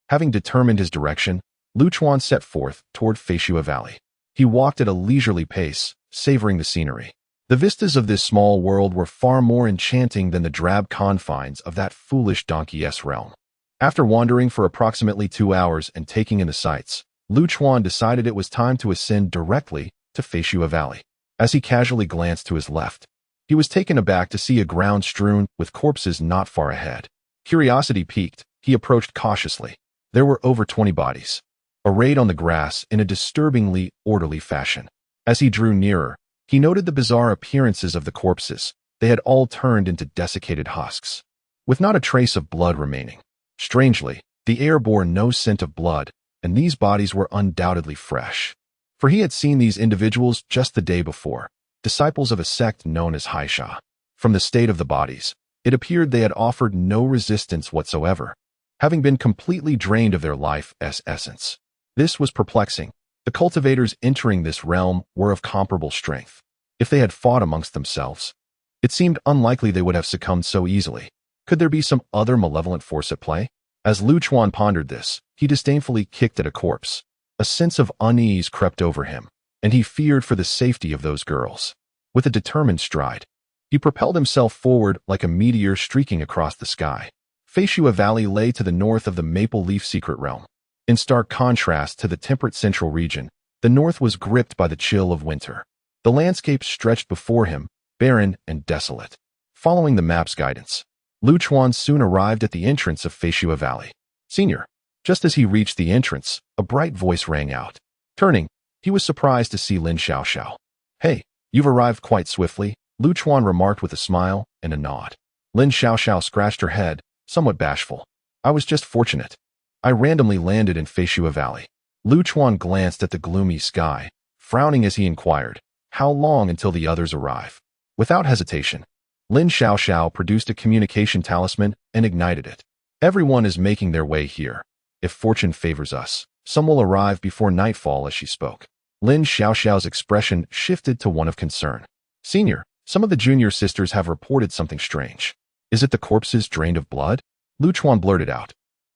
Speaker 1: Having determined his direction, Lu Chuan set forth toward Feishua Valley. He walked at a leisurely pace, savoring the scenery. The vistas of this small world were far more enchanting than the drab confines of that foolish donkey-s realm. After wandering for approximately 2 hours and taking in the sights, Lu Chuan decided it was time to ascend directly to Feishua Valley. As he casually glanced to his left, he was taken aback to see a ground strewn with corpses not far ahead. Curiosity piqued, he approached cautiously. There were over 20 bodies, arrayed on the grass in a disturbingly orderly fashion. As he drew nearer, he noted the bizarre appearances of the corpses. They had all turned into desiccated husks, with not a trace of blood remaining. Strangely, the air bore no scent of blood, and these bodies were undoubtedly fresh. For he had seen these individuals just the day before, disciples of a sect known as Haisha. From the state of the bodies, it appeared they had offered no resistance whatsoever, having been completely drained of their life's essence. This was perplexing. The cultivators entering this realm were of comparable strength. If they had fought amongst themselves, it seemed unlikely they would have succumbed so easily. Could there be some other malevolent force at play? As Lu Chuan pondered this, he disdainfully kicked at a corpse. A sense of unease crept over him, and he feared for the safety of those girls. With a determined stride, he propelled himself forward like a meteor streaking across the sky. Feishua Valley lay to the north of the Maple Leaf Secret Realm. In stark contrast to the temperate central region, the north was gripped by the chill of winter. The landscape stretched before him, barren and desolate. Following the map's guidance, Lu Chuan soon arrived at the entrance of Feishua Valley. "Senior." Just as he reached the entrance, a bright voice rang out. Turning, he was surprised to see Lin Xiaoxiao. "Hey, you've arrived quite swiftly," Lu Chuan remarked with a smile and a nod. Lin Xiaoxiao scratched her head, somewhat bashful. "I was just fortunate. I randomly landed in Feishua Valley." Lu Chuan glanced at the gloomy sky, frowning as he inquired, "How long until the others arrive?" Without hesitation, Lin Xiaoxiao produced a communication talisman and ignited it. "Everyone is making their way here. If fortune favors us, some will arrive before nightfall." As she spoke, Lin Xiaoxiao's expression shifted to one of concern. "Senior, some of the junior sisters have reported something strange. Is it the corpses drained of blood?" Lu Chuan blurted out.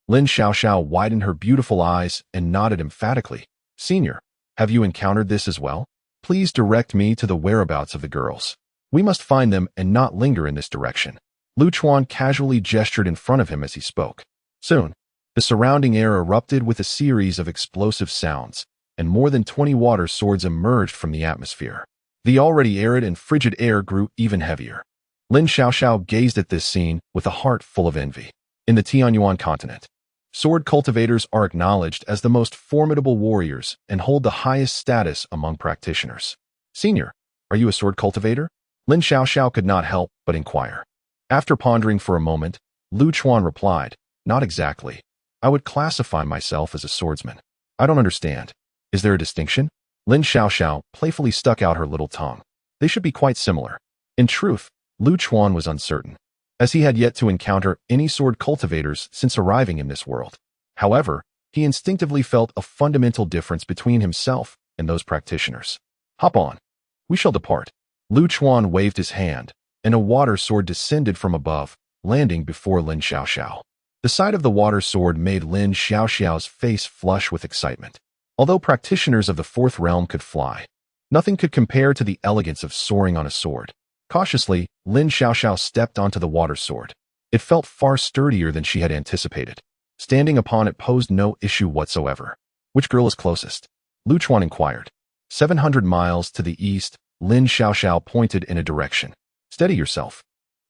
Speaker 1: Lin Xiaoxiao widened her beautiful eyes and nodded emphatically. "Senior, have you encountered this as well? Please direct me to the whereabouts of the girls. We must find them and not linger in this direction." Lu Chuan casually gestured in front of him as he spoke. Soon, the surrounding air erupted with a series of explosive sounds, and more than 20 water swords emerged from the atmosphere. The already arid and frigid air grew even heavier. Lin Xiaoxiao gazed at this scene with a heart full of envy. In the Tianyuan continent, sword cultivators are acknowledged as the most formidable warriors and hold the highest status among practitioners. "Senior, are you a sword cultivator?" Lin Xiaoxiao could not help but inquire. After pondering for a moment, Lu Chuan replied, "Not exactly. I would classify myself as a swordsman." "I don't understand. Is there a distinction?" Lin Xiaoxiao playfully stuck out her little tongue. "They should be quite similar." In truth, Lu Chuan was uncertain, as he had yet to encounter any sword cultivators since arriving in this world. However, he instinctively felt a fundamental difference between himself and those practitioners. "Hop on. We shall depart." Lu Chuan waved his hand, and a water sword descended from above, landing before Lin Xiaoxiao. The sight of the water sword made Lin Xiaoxiao's face flush with excitement. Although practitioners of the fourth realm could fly, nothing could compare to the elegance of soaring on a sword. Cautiously, Lin Xiaoxiao stepped onto the water sword. It felt far sturdier than she had anticipated. Standing upon it posed no issue whatsoever. "Which girl is closest?" Lu Chuan inquired. 700 miles to the east, Lin Xiaoxiao pointed in a direction. "Steady yourself.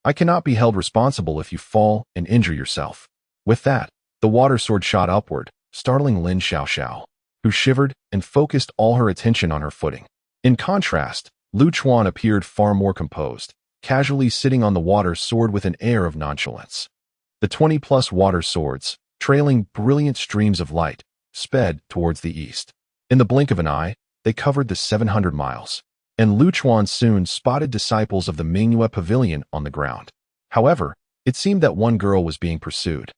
Speaker 1: I cannot be held responsible if you fall and injure yourself." With that, the water sword shot upward, startling Lin Xiaoxiao, who shivered and focused all her attention on her footing. In contrast, Lu Chuan appeared far more composed, casually sitting on the water sword with an air of nonchalance. The 20-plus water swords, trailing brilliant streams of light, sped towards the east. In the blink of an eye, they covered the 700 miles, and Lu Chuan soon spotted disciples of the Mingyue Pavilion on the ground. However, it seemed that one girl was being pursued,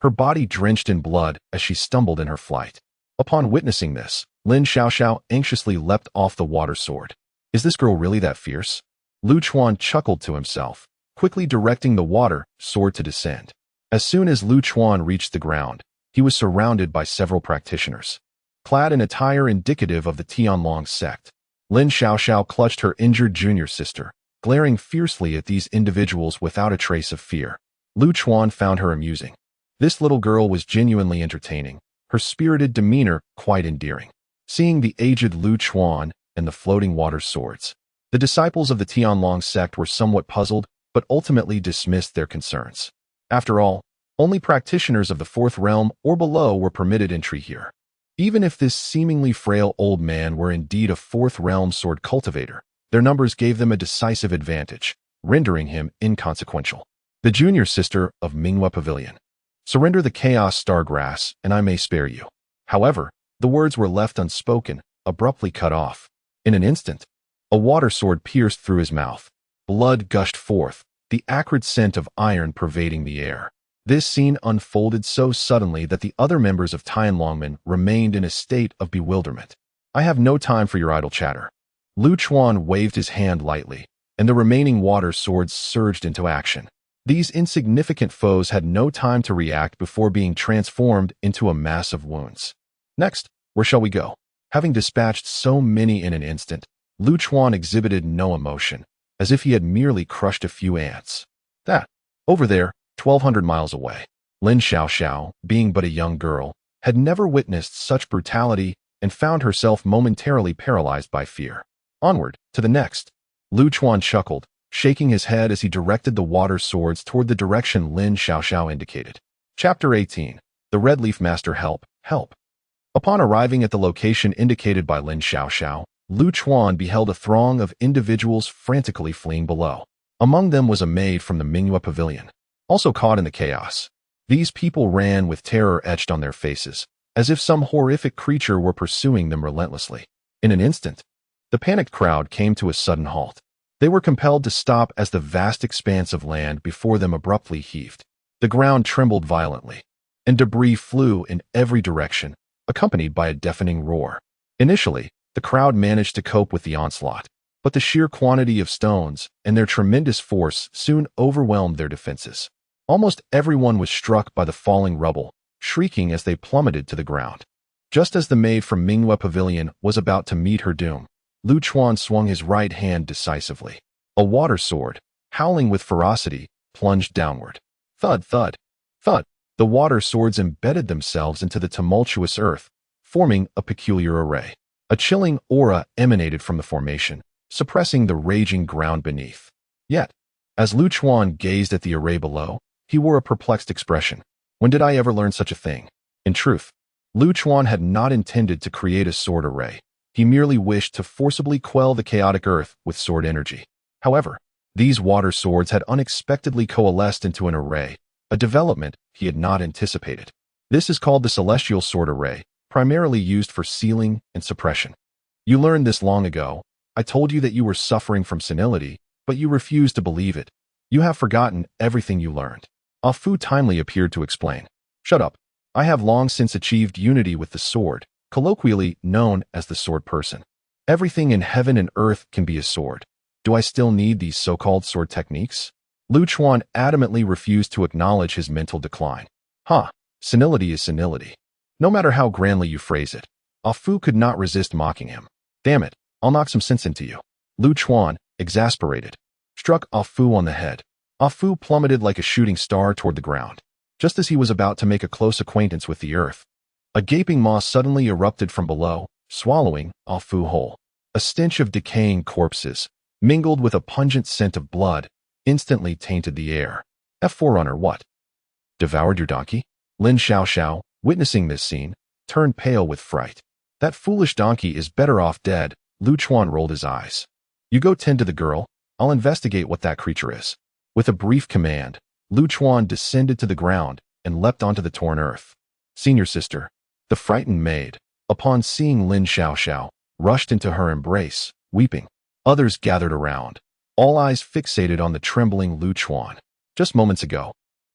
Speaker 1: her body drenched in blood as she stumbled in her flight. Upon witnessing this, Lin Xiaoxiao anxiously leapt off the water sword. Is this girl really that fierce? Lu Chuan chuckled to himself, quickly directing the water sword to descend. As soon as Lu Chuan reached the ground, he was surrounded by several practitioners, clad in attire indicative of the Tianlong sect. Lin Xiaoxiao clutched her injured junior sister, glaring fiercely at these individuals without a trace of fear. Lu Chuan found her amusing. This little girl was genuinely entertaining, her spirited demeanor quite endearing. Seeing the aged Lu Chuan and the floating water swords, the disciples of the Tianlong sect were somewhat puzzled, but ultimately dismissed their concerns. After all, only practitioners of the fourth realm or below were permitted entry here. Even if this seemingly frail old man were indeed a fourth realm sword cultivator, their numbers gave them a decisive advantage, rendering him inconsequential. The junior sister of Minghua Pavilion. Surrender the Chaos Star Grass, and I may spare you. However, the words were left unspoken, abruptly cut off. In an instant, a water sword pierced through his mouth. Blood gushed forth, the acrid scent of iron pervading the air. This scene unfolded so suddenly that the other members of Tianlongmen remained in a state of bewilderment. I have no time for your idle chatter. Lu Chuan waved his hand lightly, and the remaining water swords surged into action. These insignificant foes had no time to react before being transformed into a mass of wounds. Next, where shall we go? Having dispatched so many in an instant, Lu Chuan exhibited no emotion, as if he had merely crushed a few ants. That, over there, 1,200 miles away. Lin Xiaoxiao, being but a young girl, had never witnessed such brutality and found herself momentarily paralyzed by fear. Onward, to the next. Lu Chuan chuckled, shaking his head as he directed the water swords toward the direction Lin Xiaoxiao indicated. Chapter 18. The Red Leaf Master Help. Upon arriving at the location indicated by Lin Xiaoxiao, Lu Chuan beheld a throng of individuals frantically fleeing below. Among them was a maid from the Minghua Pavilion, also caught in the chaos. These people ran with terror etched on their faces, as if some horrific creature were pursuing them relentlessly. In an instant, the panicked crowd came to a sudden halt. They were compelled to stop as the vast expanse of land before them abruptly heaved. The ground trembled violently, and debris flew in every direction, accompanied by a deafening roar. Initially, the crowd managed to cope with the onslaught, but the sheer quantity of stones and their tremendous force soon overwhelmed their defenses. Almost everyone was struck by the falling rubble, shrieking as they plummeted to the ground. Just as the maid from Minghua Pavilion was about to meet her doom, Lu Chuan swung his right hand decisively. A water sword, howling with ferocity, plunged downward. Thud, thud, thud. The water swords embedded themselves into the tumultuous earth, forming a peculiar array. A chilling aura emanated from the formation, suppressing the raging ground beneath. Yet, as Lu Chuan gazed at the array below, he wore a perplexed expression. When did I ever learn such a thing? In truth, Lu Chuan had not intended to create a sword array. He merely wished to forcibly quell the chaotic earth with sword energy. However, these water swords had unexpectedly coalesced into an array, a development he had not anticipated. This is called the Celestial Sword Array, primarily used for sealing and suppression. You learned this long ago. I told you that you were suffering from senility, but you refused to believe it. You have forgotten everything you learned. Ah Fu timely appeared to explain. Shut up. I have long since achieved unity with the sword, colloquially known as the sword person. Everything in heaven and earth can be a sword. Do I still need these so-called sword techniques? Lu Chuan adamantly refused to acknowledge his mental decline. Senility is senility. No matter how grandly you phrase it. Ah Fu could not resist mocking him. Damn it, I'll knock some sense into you. Lu Chuan, exasperated, struck Ah Fu on the head. Ah Fu plummeted like a shooting star toward the ground. Just as he was about to make a close acquaintance with the earth, a gaping maw suddenly erupted from below, swallowing Ah Fu whole. A stench of decaying corpses, mingled with a pungent scent of blood, instantly tainted the air. Forerunner, what? Devoured your donkey? Lin Xiaoxiao, witnessing this scene, turned pale with fright. That foolish donkey is better off dead. Lu Chuan rolled his eyes. You go tend to the girl. I'll investigate what that creature is. With a brief command, Lu Chuan descended to the ground and leapt onto the torn earth. Senior sister, the frightened maid, upon seeing Lin Xiaoxiao, rushed into her embrace, weeping. Others gathered around, all eyes fixated on the trembling Lu Chuan. Just moments ago,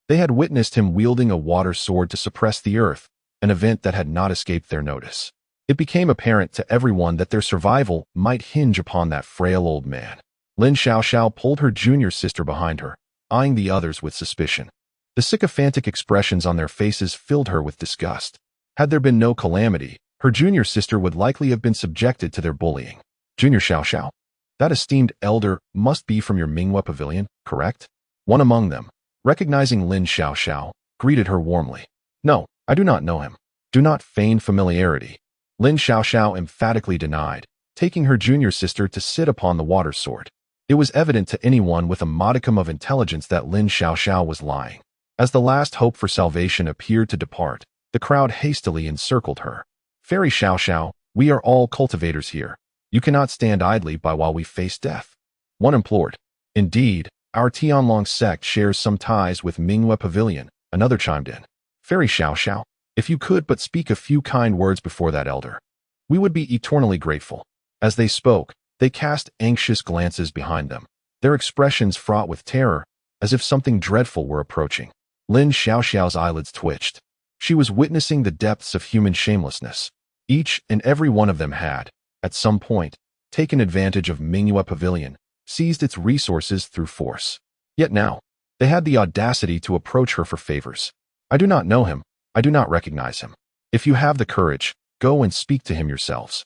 Speaker 1: they had witnessed him wielding a water sword to suppress the earth, an event that had not escaped their notice. It became apparent to everyone that their survival might hinge upon that frail old man. Lin Xiaoxiao pulled her junior sister behind her, eyeing the others with suspicion. The sycophantic expressions on their faces filled her with disgust. Had there been no calamity, her junior sister would likely have been subjected to their bullying. Junior Xiaoxiao, that esteemed elder must be from your Minghua pavilion, correct? One among them, recognizing Lin Xiaoxiao, greeted her warmly. No, I do not know him. Do not feign familiarity. Lin Xiaoxiao emphatically denied, taking her junior sister to sit upon the water sword. It was evident to anyone with a modicum of intelligence that Lin Xiaoxiao was lying. As the last hope for salvation appeared to depart, the crowd hastily encircled her. Fairy Xiaoxiao, we are all cultivators here. You cannot stand idly by while we face death. One implored. Indeed, our Tianlong sect shares some ties with Minghua Pavilion, another chimed in. Fairy Xiaoxiao, if you could but speak a few kind words before that elder, we would be eternally grateful. As they spoke, they cast anxious glances behind them, their expressions fraught with terror, as if something dreadful were approaching. Lin Xiaoxiao's eyelids twitched. She was witnessing the depths of human shamelessness. Each and every one of them had, at some point, taken advantage of Minghua Pavilion, seized its resources through force. Yet now, they had the audacity to approach her for favors. I do not know him. I do not recognize him. If you have the courage, go and speak to him yourselves.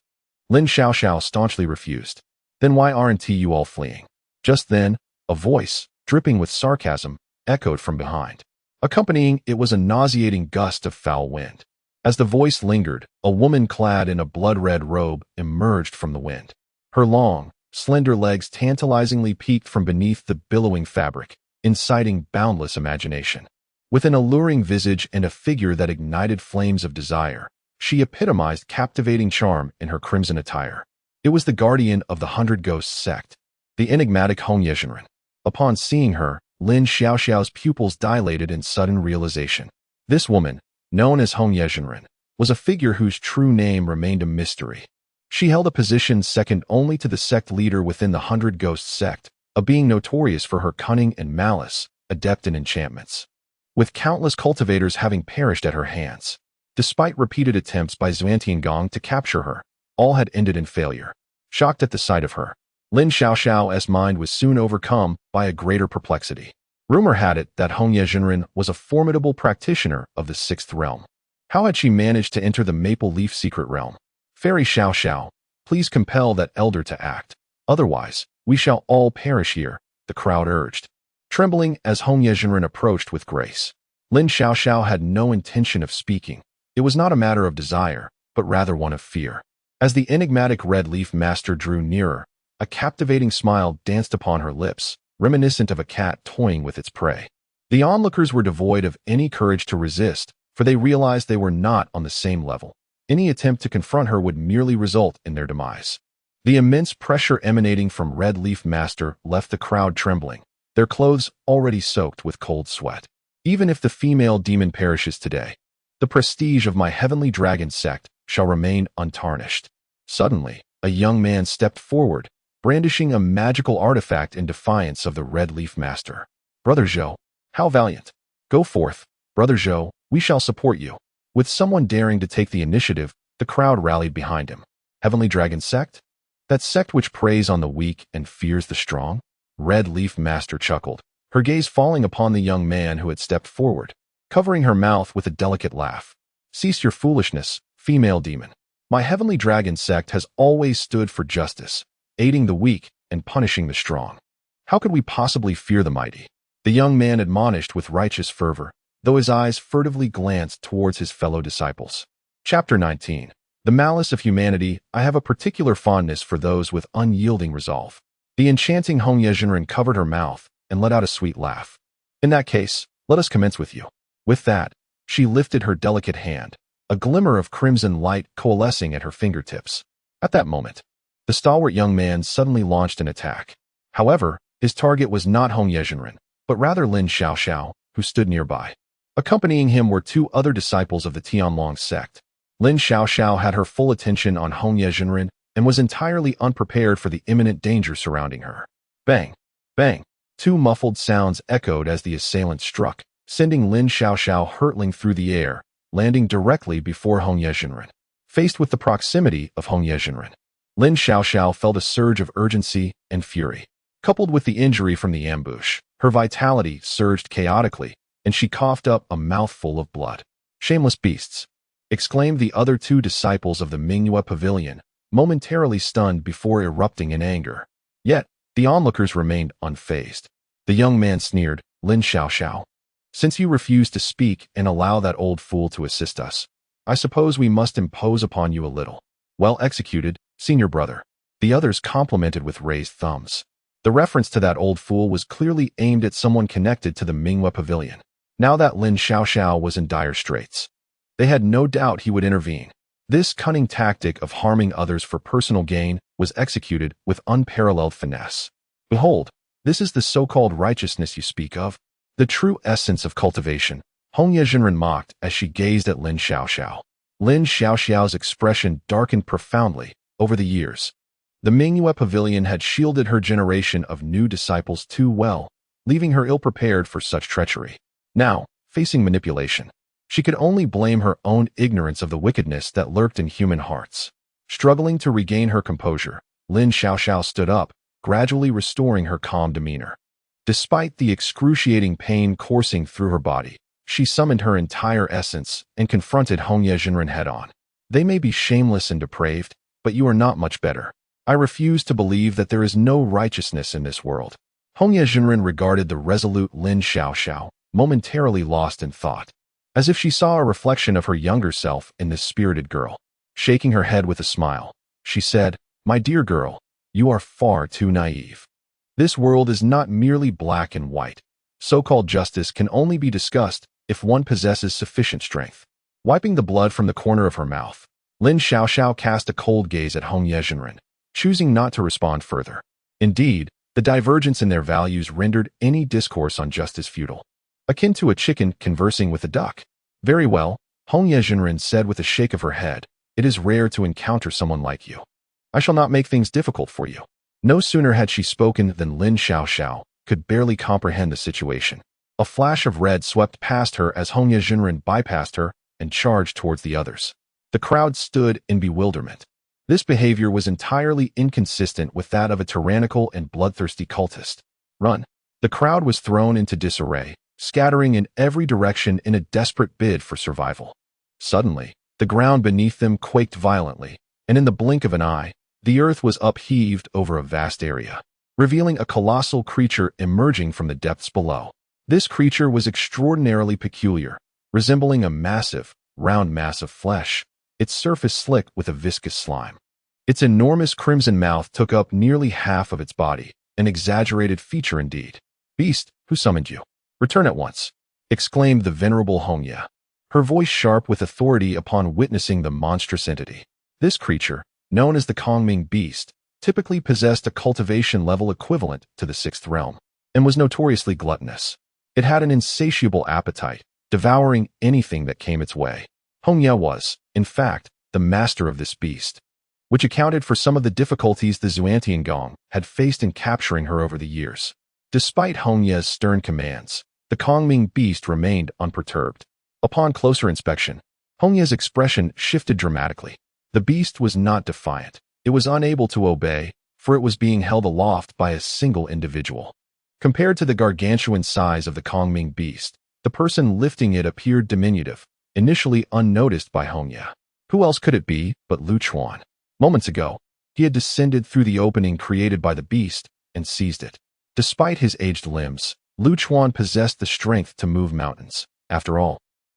Speaker 1: Lin Xiaoxiao staunchly refused. Then why aren't you all fleeing? Just then, a voice, dripping with sarcasm, echoed from behind. Accompanying it was a nauseating gust of foul wind. As the voice lingered, a woman clad in a blood-red robe emerged from the wind. Her long, slender legs tantalizingly peeked from beneath the billowing fabric, inciting boundless imagination. With an alluring visage and a figure that ignited flames of desire, she epitomized captivating charm in her crimson attire. It was the guardian of the 100 Ghosts sect, the enigmatic Hong Yezhenren. Upon seeing her, Lin Xiaoxiao's pupils dilated in sudden realization. This woman, known as Hong Yezhenren, was a figure whose true name remained a mystery. She held a position second only to the sect leader within the 100 Ghosts sect, a being notorious for her cunning and malice, adept in enchantments. With countless cultivators having perished at her hands. Despite repeated attempts by Xuantiangong to capture her, all had ended in failure. Shocked at the sight of her, Lin Xiaoxiao's mind was soon overcome by a greater perplexity. Rumor had it that Hong Yezhenren was a formidable practitioner of the 6th realm. How had she managed to enter the Maple Leaf secret realm? Fairy Xiaoxiao, please compel that elder to act. Otherwise, we shall all perish here, the crowd urged. Trembling as Hong Yezhenren approached with grace, Lin Xiaoxiao had no intention of speaking. It was not a matter of desire, but rather one of fear. As the enigmatic Red Leaf Master drew nearer, a captivating smile danced upon her lips, reminiscent of a cat toying with its prey. The onlookers were devoid of any courage to resist, for they realized they were not on the same level. Any attempt to confront her would merely result in their demise. The immense pressure emanating from Red Leaf Master left the crowd trembling, their clothes already soaked with cold sweat. Even if the female demon perishes today, the prestige of my heavenly dragon sect shall remain untarnished. Suddenly, a young man stepped forward, brandishing a magical artifact in defiance of the Red Leaf Master. Brother Zhou, how valiant! Go forth, Brother Zhou, we shall support you. With someone daring to take the initiative, the crowd rallied behind him. Heavenly Dragon Sect? That sect which preys on the weak and fears the strong? Red Leaf Master chuckled, her gaze falling upon the young man who had stepped forward, covering her mouth with a delicate laugh. Cease your foolishness, female demon. My heavenly dragon sect has always stood for justice, aiding the weak and punishing the strong. How could we possibly fear the mighty? The young man admonished with righteous fervor, though his eyes furtively glanced towards his fellow disciples. Chapter 19. The Malice of Humanity. I have a particular fondness for those with unyielding resolve. The enchanting Hong Yezhenren covered her mouth and let out a sweet laugh. In that case, let us commence with you. With that, she lifted her delicate hand, a glimmer of crimson light coalescing at her fingertips. At that moment, the stalwart young man suddenly launched an attack. However, his target was not Hong Yezhenren, but rather Lin Xiaoxiao, who stood nearby. Accompanying him were 2 other disciples of the Tianlong sect. Lin Xiaoxiao had her full attention on Hong Yezhenren and was entirely unprepared for the imminent danger surrounding her. Bang! Bang! 2 muffled sounds echoed as the assailant struck, sending Lin Xiaoxiao hurtling through the air, landing directly before Hong Yezhenren. Faced with the proximity of Hong Yejinren, Lin Xiaoxiao felt a surge of urgency and fury. Coupled with the injury from the ambush, her vitality surged chaotically, and she coughed up a mouthful of blood. "Shameless beasts!" exclaimed the other two disciples of the Mingyue Pavilion, momentarily stunned before erupting in anger. Yet, the onlookers remained unfazed. The young man sneered, "Lin Xiaoxiao, since you refuse to speak and allow that old fool to assist us, I suppose we must impose upon you a little." "Well executed, senior brother." The others complimented with raised thumbs. The reference to that old fool was clearly aimed at someone connected to the Mingyue Pavilion. Now that Lin Xiaoxiao was in dire straits, they had no doubt he would intervene. This cunning tactic of harming others for personal gain was executed with unparalleled finesse. "Behold, this is the so-called righteousness you speak of, the true essence of cultivation," Hong Yejinren mocked as she gazed at Lin Xiaoxiao. Lin Xiaoxiao's expression darkened profoundly. Over the years, the Mingyue Pavilion had shielded her generation of new disciples too well, leaving her ill-prepared for such treachery. Now, facing manipulation, she could only blame her own ignorance of the wickedness that lurked in human hearts. Struggling to regain her composure, Lin Xiaoxiao stood up, gradually restoring her calm demeanor. Despite the excruciating pain coursing through her body, she summoned her entire essence and confronted Hong Yejinren head-on. "They may be shameless and depraved, but you are not much better. I refuse to believe that there is no righteousness in this world." Hong Yejinren regarded the resolute Lin Xiaoxiao, momentarily lost in thought, as if she saw a reflection of her younger self in this spirited girl. Shaking her head with a smile, she said, "My dear girl, you are far too naive. This world is not merely black and white. So-called justice can only be discussed if one possesses sufficient strength." Wiping the blood from the corner of her mouth, Lin Xiaoxiao cast a cold gaze at Hong Yejinren, choosing not to respond further. Indeed, the divergence in their values rendered any discourse on justice futile, akin to a chicken conversing with a duck. "Very well," Hong Yejinren said with a shake of her head, "it is rare to encounter someone like you. I shall not make things difficult for you." No sooner had she spoken than Lin Xiaoxiao could barely comprehend the situation. A flash of red swept past her as Hong Yejinren bypassed her and charged towards the others. The crowd stood in bewilderment. This behavior was entirely inconsistent with that of a tyrannical and bloodthirsty cultist. "Run!" The crowd was thrown into disarray, scattering in every direction in a desperate bid for survival. Suddenly, the ground beneath them quaked violently, and in the blink of an eye, the earth was upheaved over a vast area, revealing a colossal creature emerging from the depths below. This creature was extraordinarily peculiar, resembling a massive, round mass of flesh, its surface slick with a viscous slime. Its enormous crimson mouth took up nearly half of its body, an exaggerated feature indeed. "Beast, who summoned you? Return at once," exclaimed the venerable Hongya, her voice sharp with authority upon witnessing the monstrous entity. This creature, known as the Kongming Beast, typically possessed a cultivation level equivalent to the sixth realm, and was notoriously gluttonous. It had an insatiable appetite, devouring anything that came its way. Hongya was, in fact, the master of this beast, which accounted for some of the difficulties the Xuantiangong had faced in capturing her over the years. Despite Hongya's stern commands, the Kongming Beast remained unperturbed. Upon closer inspection, Hongya's expression shifted dramatically. The beast was not defiant. It was unable to obey, for it was being held aloft by a single individual. Compared to the gargantuan size of the Kongming Beast, the person lifting it appeared diminutive, initially unnoticed by Hongya. Who else could it be but Lu Chuan? Moments ago, he had descended through the opening created by the beast and seized it. Despite his aged limbs, Lu Chuan possessed the strength to move mountains. After all,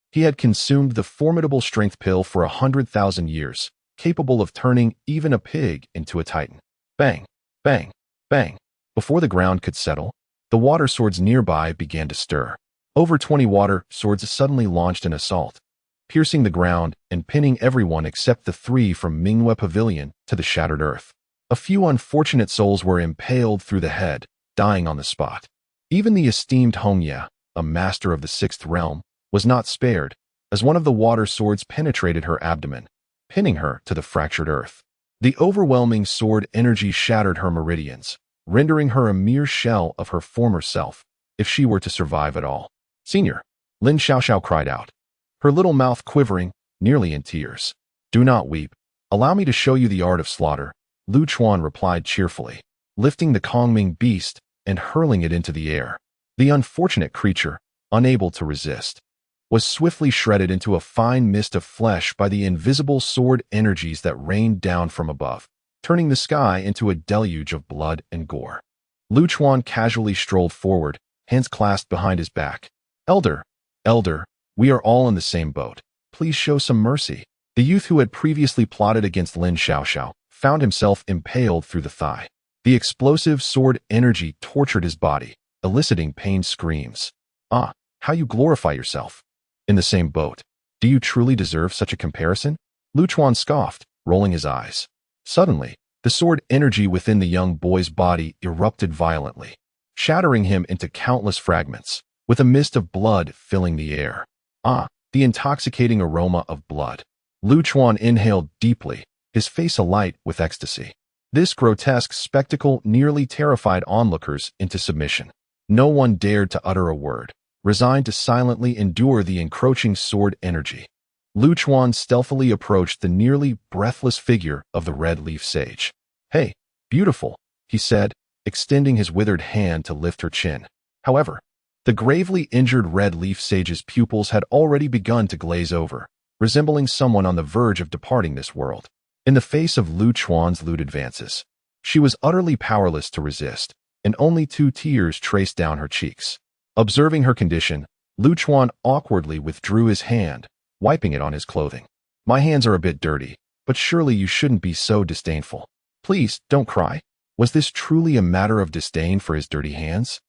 Speaker 1: he had consumed the formidable strength pill for 100,000 years, capable of turning even a pig into a titan. Bang, bang, bang. Before the ground could settle, the water swords nearby began to stir. Over 20 water swords suddenly launched an assault, piercing the ground and pinning everyone except the three from Mingyue Pavilion to the shattered earth. A few unfortunate souls were impaled through the head, dying on the spot. Even the esteemed Hongya, a master of the sixth realm, was not spared, as one of the water swords penetrated her abdomen, pinning her to the fractured earth. The overwhelming sword energy shattered her meridians, rendering her a mere shell of her former self, if she were to survive at all. "Senior," Lin Xiaoxiao cried out, her little mouth quivering, nearly in tears. Do not weep. Allow me to show you the art of slaughter, Lu Chuan replied cheerfully, lifting the Kongming beast and hurling it into the air. The unfortunate creature, unable to resist, was swiftly shredded into a fine mist of flesh by the invisible sword energies that rained down from above, turning the sky into a deluge of blood and gore. Lu Chuan casually strolled forward, hands clasped behind his back. Elder, we are all in the same boat. Please show some mercy. The youth who had previously plotted against Lin Xiaoxiao found himself impaled through the thigh. The explosive sword energy tortured his body, eliciting pained screams. Ah, how you glorify yourself. In the same boat. Do you truly deserve such a comparison? Lu Chuan scoffed, rolling his eyes. Suddenly, the sword energy within the young boy's body erupted violently, shattering him into countless fragments, with a mist of blood filling the air. Ah, the intoxicating aroma of blood. Lu Chuan inhaled deeply, his face alight with ecstasy. This grotesque spectacle nearly terrified onlookers into submission. No one dared to utter a word, resigned to silently endure the encroaching sword energy. Lu Chuan stealthily approached the nearly breathless figure of the red leaf sage. Hey, beautiful, he said, extending his withered hand to lift her chin. However, the gravely injured red leaf sage's pupils had already begun to glaze over, resembling someone on the verge of departing this world. In the face of Lu Chuan's lewd advances, she was utterly powerless to resist, and only 2 tears traced down her cheeks. Observing her condition, Lu Chuan awkwardly withdrew his hand, wiping it on his clothing. My hands are a bit dirty, but surely you shouldn't be so disdainful. Please, don't cry. Was this truly a matter of disdain for his dirty hands?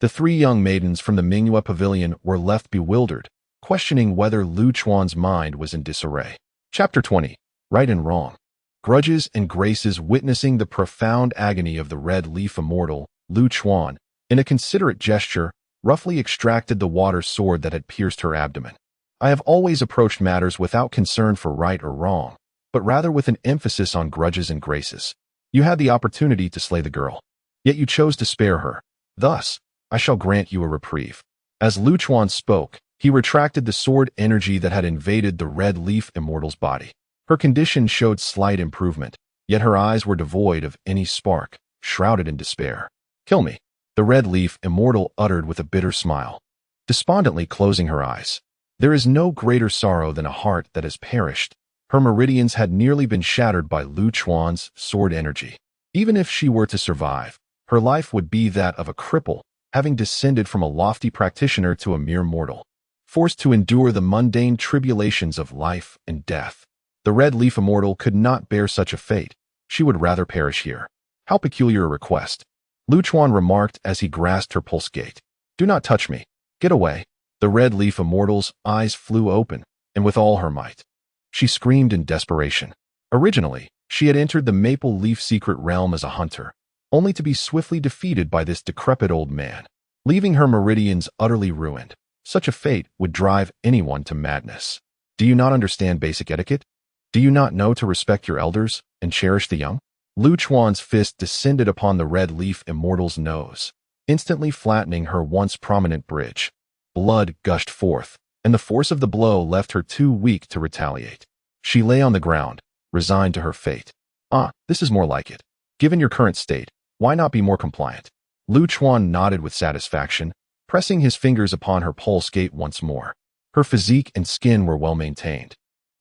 Speaker 1: The 3 young maidens from the Mingyue pavilion were left bewildered, questioning whether Lu Chuan's mind was in disarray. Chapter 20. Right and Wrong. Grudges and graces. Witnessing the profound agony of the red leaf immortal, Lu Chuan, in a considerate gesture, roughly extracted the water sword that had pierced her abdomen. I have always approached matters without concern for right or wrong, but rather with an emphasis on grudges and graces. You had the opportunity to slay the girl, yet you chose to spare her. Thus, I shall grant you a reprieve. As Lu Chuan spoke, he retracted the sword energy that had invaded the red leaf immortal's body. Her condition showed slight improvement, yet her eyes were devoid of any spark, shrouded in despair. Kill me, the red leaf immortal uttered with a bitter smile, despondently closing her eyes. There is no greater sorrow than a heart that has perished. Her meridians had nearly been shattered by Lu Chuan's sword energy. Even if she were to survive, her life would be that of a cripple, having descended from a lofty practitioner to a mere mortal, forced to endure the mundane tribulations of life and death. The red leaf immortal could not bear such a fate. She would rather perish here. How peculiar a request, Lu Chuan remarked as he grasped her pulse gate. Do not touch me. Get away. The red leaf immortal's eyes flew open, and with all her might, she screamed in desperation. Originally, she had entered the maple leaf secret realm as a hunter, only to be swiftly defeated by this decrepit old man, leaving her meridians utterly ruined. Such a fate would drive anyone to madness. Do you not understand basic etiquette? Do you not know to respect your elders and cherish the young? Lu Chuan's fist descended upon the red leaf immortal's nose, instantly flattening her once prominent bridge. Blood gushed forth, and the force of the blow left her too weak to retaliate. She lay on the ground, resigned to her fate. Ah, this is more like it. Given your current state, why not be more compliant? Lu Chuan nodded with satisfaction, pressing his fingers upon her pulse gate once more. Her physique and skin were well maintained,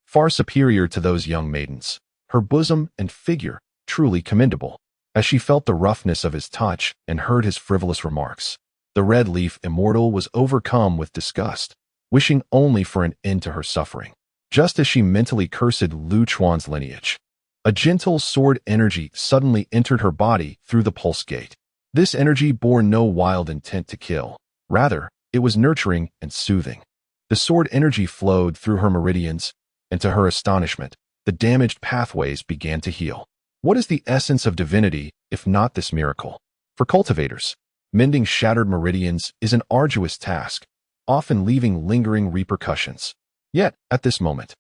Speaker 1: far superior to those young maidens. Her bosom and figure truly commendable. As she felt the roughness of his touch and heard his frivolous remarks, the red leaf immortal was overcome with disgust, wishing only for an end to her suffering. Just as she mentally cursed Lu Chuan's lineage, a gentle sword energy suddenly entered her body through the pulse gate. This energy bore no wild intent to kill. Rather, it was nurturing and soothing. The sword energy flowed through her meridians, and to her astonishment, the damaged pathways began to heal. What is the essence of divinity, if not this miracle? For cultivators, mending shattered meridians is an arduous task, often leaving lingering repercussions. Yet, at this moment,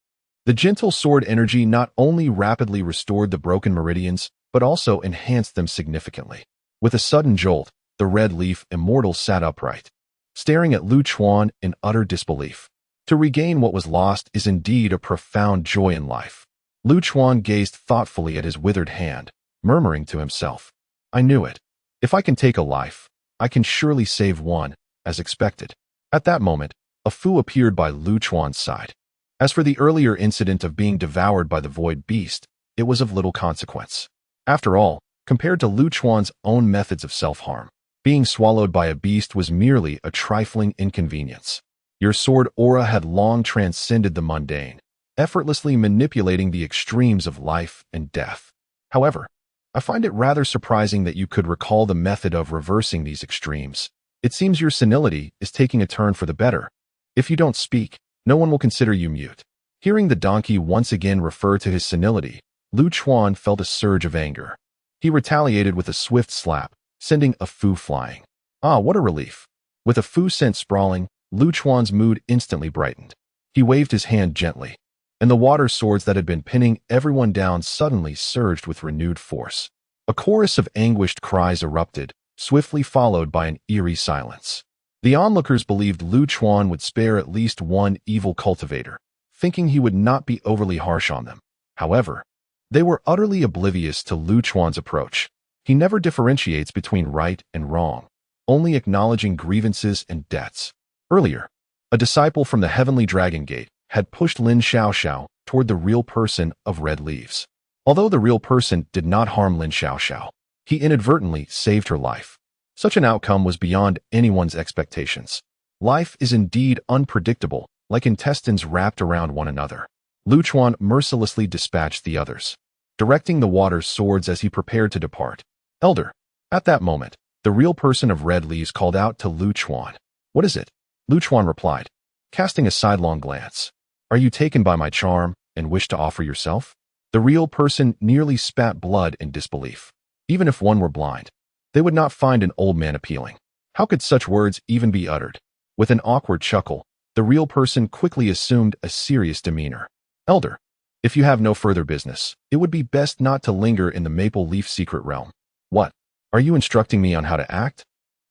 Speaker 1: the gentle sword energy not only rapidly restored the broken meridians, but also enhanced them significantly. With a sudden jolt, the red leaf immortal sat upright, staring at Lu Chuan in utter disbelief. To regain what was lost is indeed a profound joy in life. Lu Chuan gazed thoughtfully at his withered hand, murmuring to himself, I knew it. If I can take a life, I can surely save one, as expected. At that moment, a Fu appeared by Lu Chuan's side. As for the earlier incident of being devoured by the void beast, it was of little consequence. After all, compared to Lu Chuan's own methods of self-harm, being swallowed by a beast was merely a trifling inconvenience. Your sword aura had long transcended the mundane, effortlessly manipulating the extremes of life and death. However, I find it rather surprising that you could recall the method of reversing these extremes. It seems your senility is taking a turn for the better. If you don't speak, no one will consider you mute. Hearing the donkey once again refer to his senility, Lu Chuan felt a surge of anger. He retaliated with a swift slap, sending a Fu flying. Ah, what a relief. With a Fu sent sprawling, Lu Chuan's mood instantly brightened. He waved his hand gently, and the water swords that had been pinning everyone down suddenly surged with renewed force. A chorus of anguished cries erupted, swiftly followed by an eerie silence. The onlookers believed Lu Chuan would spare at least one evil cultivator, thinking he would not be overly harsh on them. However, they were utterly oblivious to Lu Chuan's approach. He never differentiates between right and wrong, only acknowledging grievances and debts. Earlier, a disciple from the Heavenly Dragon Gate had pushed Lin Xiaoxiao toward the real person of Red Leaves. Although the real person did not harm Lin Xiaoxiao, he inadvertently saved her life. Such an outcome was beyond anyone's expectations. Life is indeed unpredictable, like intestines wrapped around one another. Lu Chuan mercilessly dispatched the others, directing the water swords as he prepared to depart. Elder. At that moment, the real person of Red Leaves called out to Lu Chuan. What is it? Lu Chuan replied, casting a sidelong glance. Are you taken by my charm and wish to offer yourself? The real person nearly spat blood in disbelief. Even if one were blind, they would not find an old man appealing. How could such words even be uttered? With an awkward chuckle, the real person quickly assumed a serious demeanor. Elder, if you have no further business, it would be best not to linger in the Maple Leaf secret realm. What? Are you instructing me on how to act?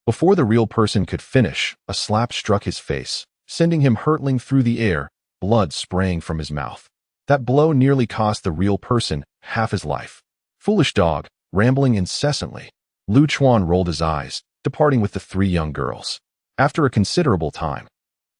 Speaker 1: Before the real person could finish, a slap struck his face, sending him hurtling through the air, blood spraying from his mouth. That blow nearly cost the real person half his life. Foolish dog, rambling incessantly. Lu Chuan rolled his eyes, departing with the three young girls. After a considerable time,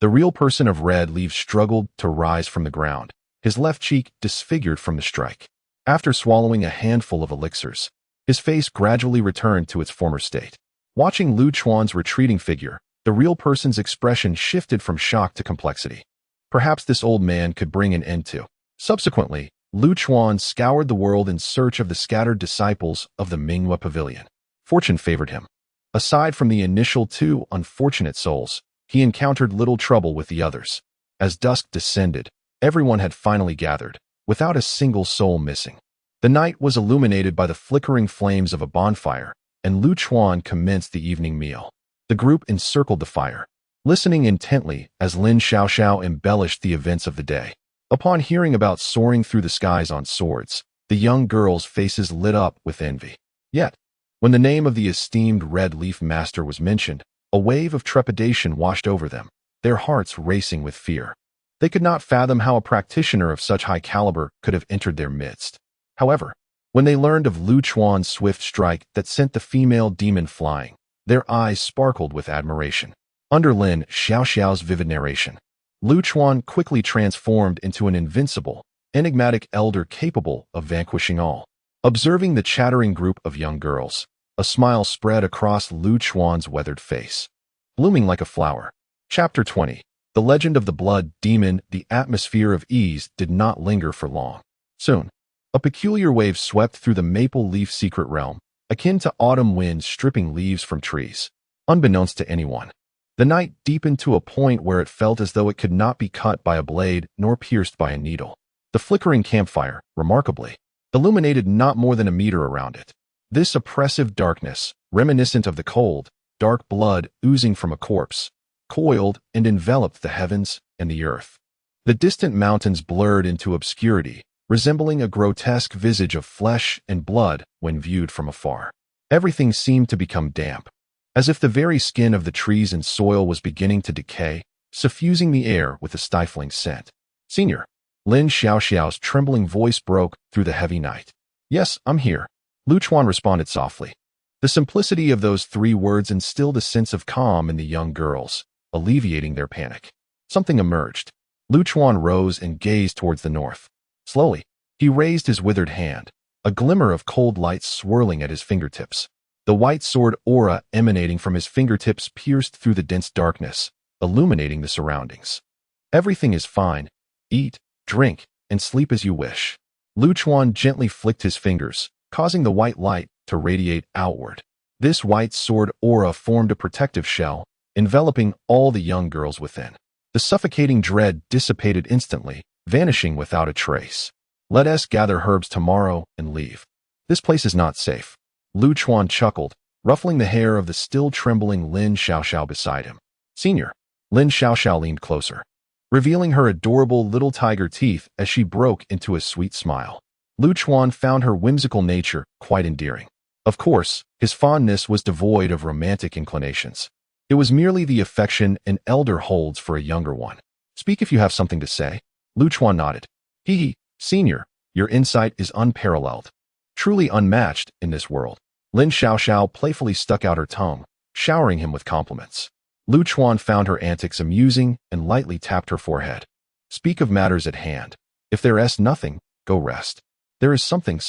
Speaker 1: the real person of Red Leaves struggled to rise from the ground, his left cheek disfigured from the strike. After swallowing a handful of elixirs, his face gradually returned to its former state. Watching Lu Chuan's retreating figure, the real person's expression shifted from shock to complexity. Perhaps this old man could bring an end to. Subsequently, Lu Chuan scoured the world in search of the scattered disciples of the Minghua Pavilion. Fortune favored him. Aside from the initial two unfortunate souls, he encountered little trouble with the others. As dusk descended, everyone had finally gathered, without a single soul missing. The night was illuminated by the flickering flames of a bonfire, and Lu Chuan commenced the evening meal. The group encircled the fire, listening intently as Lin Xiaoxiao embellished the events of the day. Upon hearing about soaring through the skies on swords, the young girls' faces lit up with envy. Yet, when the name of the esteemed Red Leaf Master was mentioned, a wave of trepidation washed over them, their hearts racing with fear. They could not fathom how a practitioner of such high caliber could have entered their midst. However, when they learned of Lu Chuan's swift strike that sent the female demon flying, their eyes sparkled with admiration. Under Lin Xiaoxiao's vivid narration, Lu Chuan quickly transformed into an invincible, enigmatic elder capable of vanquishing all. Observing the chattering group of young girls, a smile spread across Lu Chuan's weathered face. Blooming like a flower. Chapter 20. The Legend of the Blood Demon. The atmosphere of ease did not linger for long. Soon, a peculiar wave swept through the Maple Leaf secret realm, akin to autumn winds stripping leaves from trees. Unbeknownst to anyone, the night deepened to a point where it felt as though it could not be cut by a blade nor pierced by a needle. The flickering campfire, remarkably, illuminated not more than a meter around it. This oppressive darkness, reminiscent of the cold, dark blood oozing from a corpse, coiled and enveloped the heavens and the earth. The distant mountains blurred into obscurity, resembling a grotesque visage of flesh and blood when viewed from afar. Everything seemed to become damp, as if the very skin of the trees and soil was beginning to decay, suffusing the air with a stifling scent. Senior, Lin Xiaoxiao's trembling voice broke through the heavy night. Yes, I'm here, Lu Chuan responded softly. The simplicity of those 3 words instilled a sense of calm in the young girls, alleviating their panic. Something emerged. Lu Chuan rose and gazed towards the north. Slowly, he raised his withered hand, a glimmer of cold light swirling at his fingertips. The white sword aura emanating from his fingertips pierced through the dense darkness, illuminating the surroundings. Everything is fine. Eat, drink, and sleep as you wish. Lu Chuan gently flicked his fingers, causing the white light to radiate outward. This white sword aura formed a protective shell, enveloping all the young girls within. The suffocating dread dissipated instantly, vanishing without a trace. Let us gather herbs tomorrow and leave. This place is not safe. Lu Chuan chuckled, ruffling the hair of the still trembling Lin Xiaoxiao beside him. Senior. Lin Xiaoxiao leaned closer, revealing her adorable little tiger teeth as she broke into a sweet smile. Lu Chuan found her whimsical nature quite endearing. Of course, his fondness was devoid of romantic inclinations. It was merely the affection an elder holds for a younger one. Speak if you have something to say. Lu Chuan nodded. Hee, senior, your insight is unparalleled. Truly unmatched in this world. Lin Xiaoxiao playfully stuck out her tongue, showering him with compliments. Lu Chuan found her antics amusing and lightly tapped her forehead. Speak of matters at hand. If there is nothing, go rest. There is something.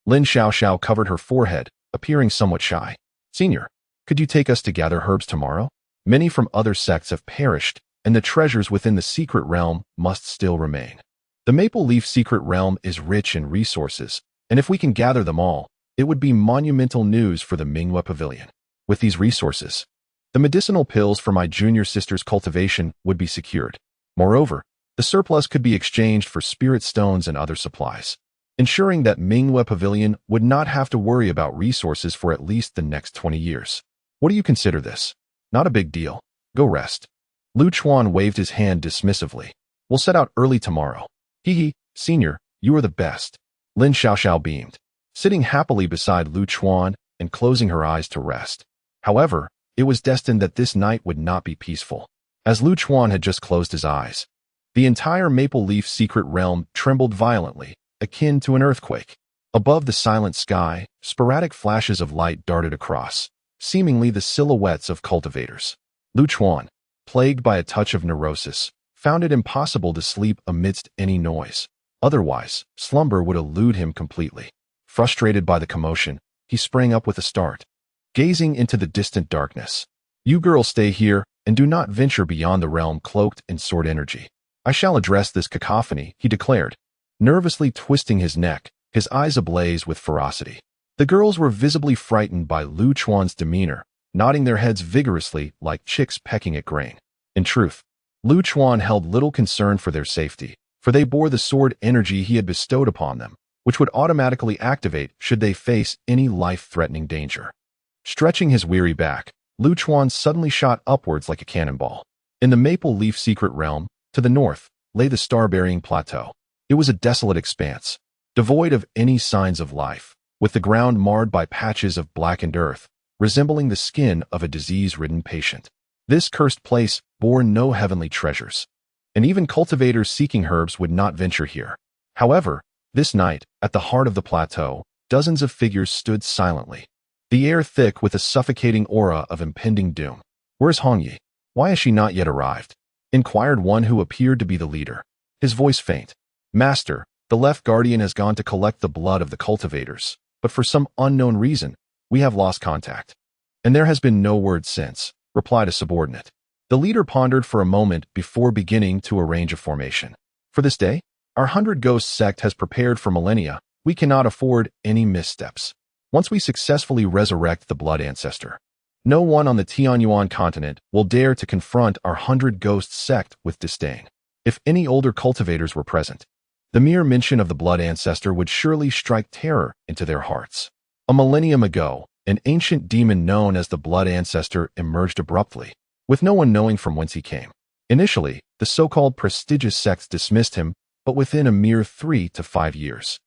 Speaker 1: Lin Xiaoxiao covered her forehead, appearing somewhat shy. Senior, could you take us to gather herbs tomorrow? Many from other sects have perished, and the treasures within the secret realm must still remain. The Maple Leaf secret realm is rich in resources, and if we can gather them all, it would be monumental news for the Minghua Pavilion. With these resources, the medicinal pills for my junior sister's cultivation would be secured. Moreover, the surplus could be exchanged for spirit stones and other supplies, ensuring that Minghua Pavilion would not have to worry about resources for at least the next 20 years. What do you consider this? Not a big deal. Go rest. Lu Chuan waved his hand dismissively. We'll set out early tomorrow. Hee, senior, you are the best. Lin Xiaoxiao beamed, sitting happily beside Lu Chuan and closing her eyes to rest. However, it was destined that this night would not be peaceful. As Lu Chuan had just closed his eyes, the entire Maple Leaf secret realm trembled violently, akin to an earthquake. Above the silent sky, sporadic flashes of light darted across, seemingly the silhouettes of cultivators. Lu Chuan, plagued by a touch of neurosis, found it impossible to sleep amidst any noise. Otherwise, slumber would elude him completely. Frustrated by the commotion, he sprang up with a start, gazing into the distant darkness. You girls stay here and do not venture beyond the realm cloaked in sword energy. I shall address this cacophony, he declared, nervously twisting his neck, his eyes ablaze with ferocity. The girls were visibly frightened by Lu Chuan's demeanor, nodding their heads vigorously like chicks pecking at grain. In truth, Lu Chuan held little concern for their safety, for they bore the sword energy he had bestowed upon them, which would automatically activate should they face any life-threatening danger. Stretching his weary back, Lu Chuan suddenly shot upwards like a cannonball. In the Maple Leaf secret realm, to the north, lay the star-bearing plateau. It was a desolate expanse, devoid of any signs of life, with the ground marred by patches of blackened earth, resembling the skin of a disease-ridden patient. This cursed place bore no heavenly treasures, and even cultivators seeking herbs would not venture here. However, this night, at the heart of the plateau, dozens of figures stood silently, the air thick with a suffocating aura of impending doom. Where's Hongyi? Why has she not yet arrived? Inquired one who appeared to be the leader, his voice faint. Master, the left guardian has gone to collect the blood of the cultivators, but for some unknown reason, we have lost contact. And there has been no word since, replied a subordinate. The leader pondered for a moment before beginning to arrange a formation. For this day, our 100 Ghost sect has prepared for millennia. We cannot afford any missteps. Once we successfully resurrect the Blood Ancestor, no one on the Tianyuan continent will dare to confront our 100 Ghost sect with disdain. If any older cultivators were present, the mere mention of the Blood Ancestor would surely strike terror into their hearts. A millennium ago, an ancient demon known as the Blood Ancestor emerged abruptly, with no one knowing from whence he came. Initially, the so-called prestigious sects dismissed him, but within a mere 3 to 5 years,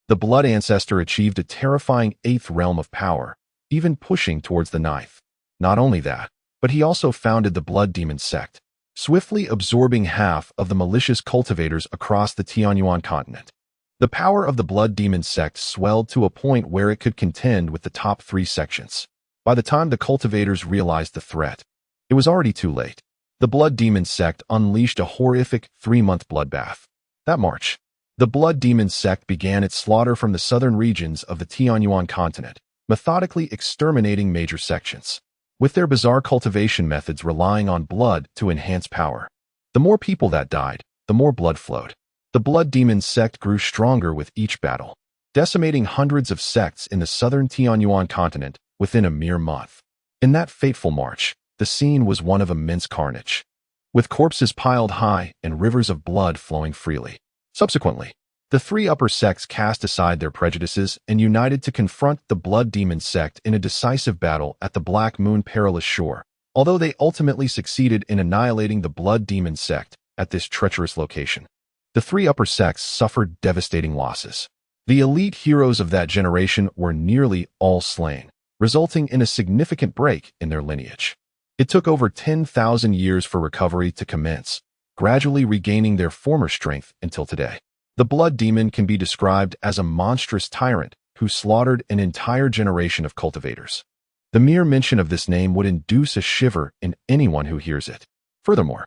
Speaker 1: the Blood Ancestor achieved a terrifying 8th realm of power, even pushing towards the 9th. Not only that, but he also founded the Blood Demon sect, swiftly absorbing half of the malicious cultivators across the Tianyuan continent. The power of the Blood Demon sect swelled to a point where it could contend with the top 3 sections. By the time the cultivators realized the threat, it was already too late. The Blood Demon sect unleashed a horrific 3-month bloodbath. That March, the Blood Demon sect began its slaughter from the southern regions of the Tianyuan continent, methodically exterminating major sections. With their bizarre cultivation methods relying on blood to enhance power. The more people that died, the more blood flowed. The Blood Demon sect grew stronger with each battle, decimating hundreds of sects in the southern Tianyuan continent within a mere month. In that fateful march, the scene was one of immense carnage, with corpses piled high and rivers of blood flowing freely. Subsequently, the 3 upper sects cast aside their prejudices and united to confront the Blood Demon sect in a decisive battle at the Black Moon Perilous Shore, although they ultimately succeeded in annihilating the Blood Demon sect at this treacherous location. The 3 upper sects suffered devastating losses. The elite heroes of that generation were nearly all slain, resulting in a significant break in their lineage. It took over 10,000 years for recovery to commence, gradually regaining their former strength until today. The Blood Demon can be described as a monstrous tyrant who slaughtered an entire generation of cultivators. The mere mention of this name would induce a shiver in anyone who hears it. Furthermore,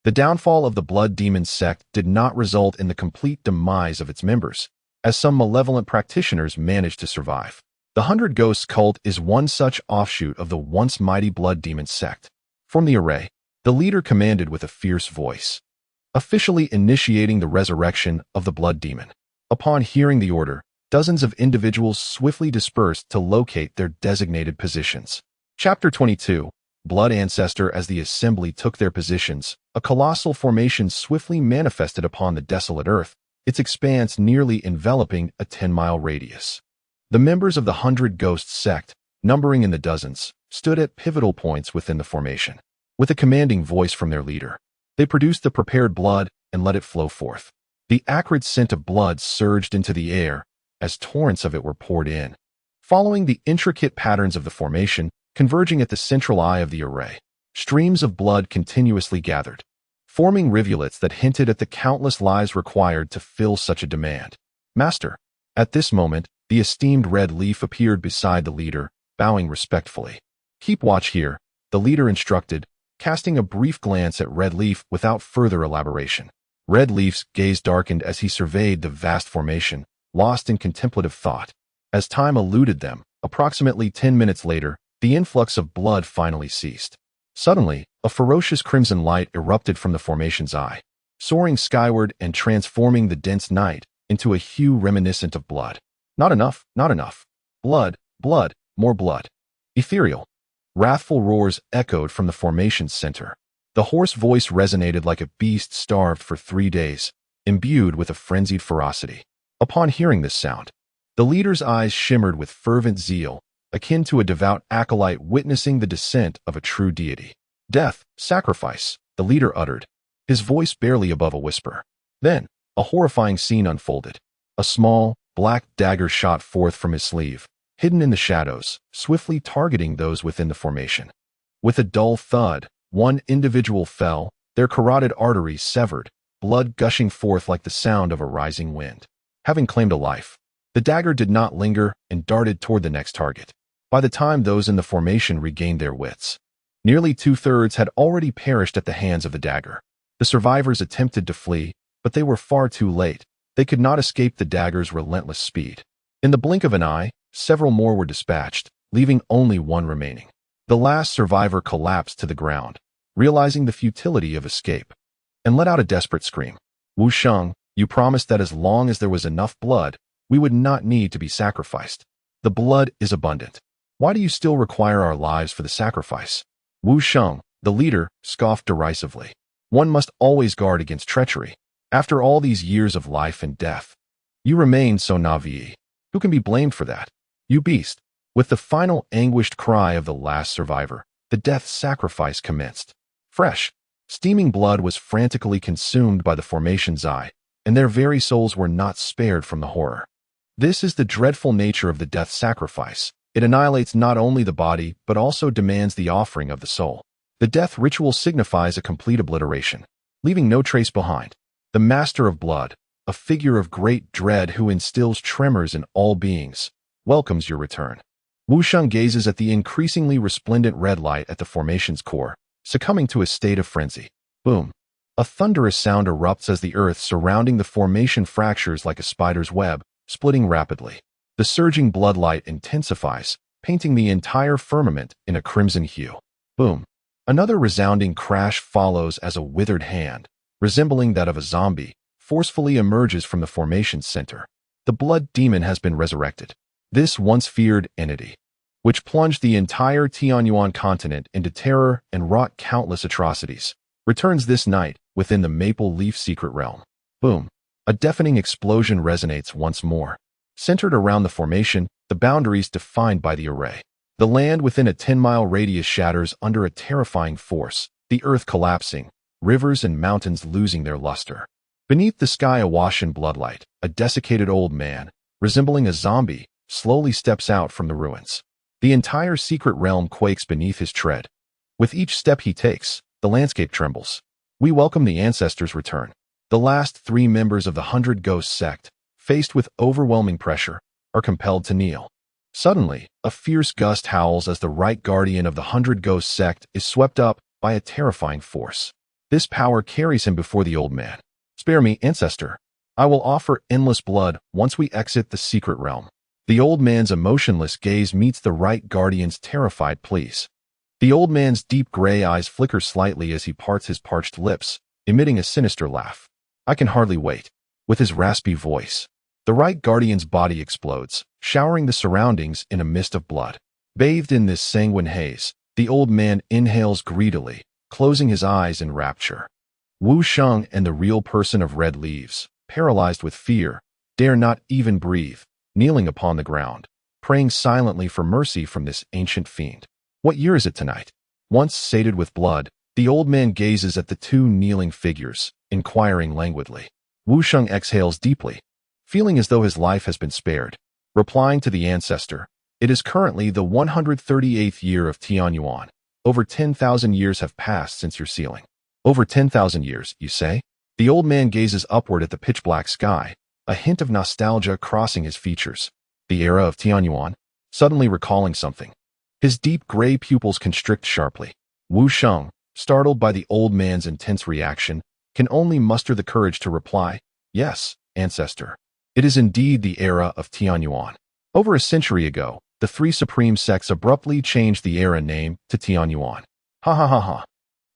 Speaker 1: the downfall of the Blood Demon sect did not result in the complete demise of its members, as some malevolent practitioners managed to survive. The 100 Ghosts cult is one such offshoot of the once mighty Blood Demon sect. From the array, the leader commanded with a fierce voice, officially initiating the resurrection of the Blood Demon. Upon hearing the order, dozens of individuals swiftly dispersed to locate their designated positions. Chapter 22, Blood Ancestor. As the assembly took their positions, a colossal formation swiftly manifested upon the desolate earth, its expanse nearly enveloping a 10-mile radius. The members of the 100 Ghosts sect, numbering in the dozens, stood at pivotal points within the formation. With a commanding voice from their leader, they produced the prepared blood and let it flow forth. The acrid scent of blood surged into the air as torrents of it were poured in, following the intricate patterns of the formation, converging at the central eye of the array. Streams of blood continuously gathered, forming rivulets that hinted at the countless lives required to fill such a demand. Master. At this moment, the esteemed Red Leaf appeared beside the leader, bowing respectfully. Keep watch here, the leader instructed, casting a brief glance at Red Leaf without further elaboration. Red Leaf's gaze darkened as he surveyed the vast formation, lost in contemplative thought. As time eluded them, approximately 10 minutes later, the influx of blood finally ceased. Suddenly, a ferocious crimson light erupted from the formation's eye, soaring skyward and transforming the dense night into a hue reminiscent of blood. Not enough, not enough. Blood, blood, more blood. Ethereal, wrathful roars echoed from the formation's center. The hoarse voice resonated like a beast starved for 3 days, imbued with a frenzied ferocity. Upon hearing this sound, the leader's eyes shimmered with fervent zeal, akin to a devout acolyte witnessing the descent of a true deity. Death, sacrifice, the leader uttered, his voice barely above a whisper. Then, a horrifying scene unfolded. A small, black dagger shot forth from his sleeve, hidden in the shadows, swiftly targeting those within the formation. With a dull thud, one individual fell, their carotid arteries severed, blood gushing forth like the sound of a rising wind. Having claimed a life, the dagger did not linger and darted toward the next target. By the time those in the formation regained their wits, nearly 2/3 had already perished at the hands of the dagger. The survivors attempted to flee, but they were far too late. They could not escape the dagger's relentless speed. In the blink of an eye, several more were dispatched, leaving only one remaining. The last survivor collapsed to the ground, realizing the futility of escape, and let out a desperate scream. Wu Sheng, you promised that as long as there was enough blood, we would not need to be sacrificed. The blood is abundant. Why do you still require our lives for the sacrifice? Wu Sheng, the leader, scoffed derisively. One must always guard against treachery. After all these years of life and death, you remain so naive. Who can be blamed for that? You beast. With the final anguished cry of the last survivor, the death sacrifice commenced. Fresh, steaming blood was frantically consumed by the formation's eye, and their very souls were not spared from the horror. This is the dreadful nature of the death sacrifice. It annihilates not only the body, but also demands the offering of the soul. The death ritual signifies a complete obliteration, leaving no trace behind. The Master of Blood, a figure of great dread who instills tremors in all beings, welcomes your return. Wu Sheng gazes at the increasingly resplendent red light at the formation's core, succumbing to a state of frenzy. Boom! A thunderous sound erupts as the earth surrounding the formation fractures like a spider's web, splitting rapidly. The surging blood light intensifies, painting the entire firmament in a crimson hue. Boom! Another resounding crash follows as a withered hand, resembling that of a zombie, forcefully emerges from the formation's center. The blood demon has been resurrected. This once feared entity, which plunged the entire Tianyuan continent into terror and wrought countless atrocities, returns this night within the Maple Leaf Secret Realm. Boom! A deafening explosion resonates once more. Centered around the formation, the boundaries defined by the array. The land within a 10-mile radius shatters under a terrifying force, the earth collapsing, rivers and mountains losing their luster. Beneath the sky awash in bloodlight, a desiccated old man, resembling a zombie, slowly steps out from the ruins. The entire secret realm quakes beneath his tread. With each step he takes, the landscape trembles. We welcome the ancestors' return. The last 3 members of the 100 Ghost sect, faced with overwhelming pressure, are compelled to kneel. Suddenly, a fierce gust howls as the right guardian of the 100 Ghost sect is swept up by a terrifying force. This power carries him before the old man. Spare me, ancestor. I will offer endless blood once we exit the secret realm. The old man's emotionless gaze meets the right guardian's terrified pleas. The old man's deep gray eyes flicker slightly as he parts his parched lips, emitting a sinister laugh. I can hardly wait. With his raspy voice, the right guardian's body explodes, showering the surroundings in a mist of blood. Bathed in this sanguine haze, the old man inhales greedily, closing his eyes in rapture. Wu Sheng and the real person of red leaves, paralyzed with fear, dare not even breathe, kneeling upon the ground, praying silently for mercy from this ancient fiend. What year is it tonight? Once sated with blood, the old man gazes at the 2 kneeling figures, inquiring languidly. Wu Sheng exhales deeply, feeling as though his life has been spared, replying to the ancestor, "It is currently the 138th year of Tianyuan. Over 10,000 years have passed since your sealing." Over 10,000 years, you say? The old man gazes upward at the pitch-black sky, a hint of nostalgia crossing his features. The era of Tianyuan? Suddenly recalling something. His deep gray pupils constrict sharply. Wu Sheng, startled by the old man's intense reaction, can only muster the courage to reply, "Yes, ancestor. It is indeed the era of Tianyuan." Over a century ago, the 3 supreme sects abruptly changed the era name to Tianyuan. Ha ha ha ha.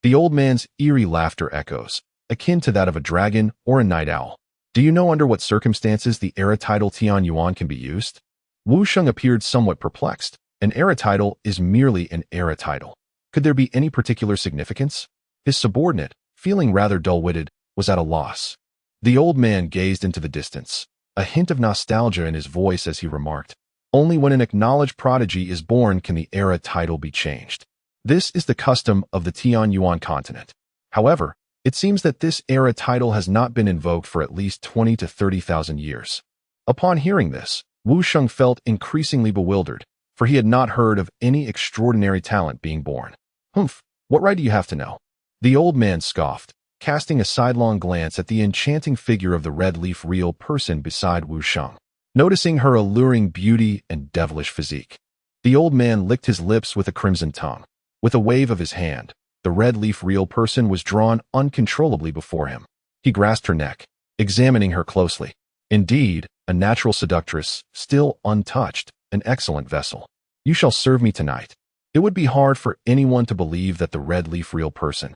Speaker 1: The old man's eerie laughter echoes, akin to that of a dragon or a night owl. Do you know under what circumstances the era title Tianyuan can be used? Wu Sheng appeared somewhat perplexed. An era title is merely an era title. Could there be any particular significance? His subordinate, feeling rather dull-witted, was at a loss. The old man gazed into the distance, a hint of nostalgia in his voice as he remarked, "Only when an acknowledged prodigy is born can the era title be changed. This is the custom of the Tianyuan continent. However, it seems that this era title has not been invoked for at least 20 to 30,000 years." Upon hearing this, Wu Sheng felt increasingly bewildered, for he had not heard of any extraordinary talent being born. "Humph, what right do you have to know?" The old man scoffed, casting a sidelong glance at the enchanting figure of the red-leaf real person beside Wu Sheng. Noticing her alluring beauty and devilish physique, the old man licked his lips with a crimson tongue. With a wave of his hand, the red-leaf real person was drawn uncontrollably before him. He grasped her neck, examining her closely. Indeed, a natural seductress, still untouched, an excellent vessel. "You shall serve me tonight." It would be hard for anyone to believe that the red-leaf real person,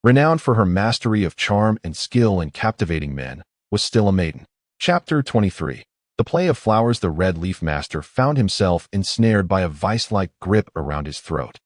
Speaker 1: renowned for her mastery of charm and skill in captivating men, was still a maiden. Chapter 23. The play of flowers. The red-leaf master found himself ensnared by a vice-like grip around his throat,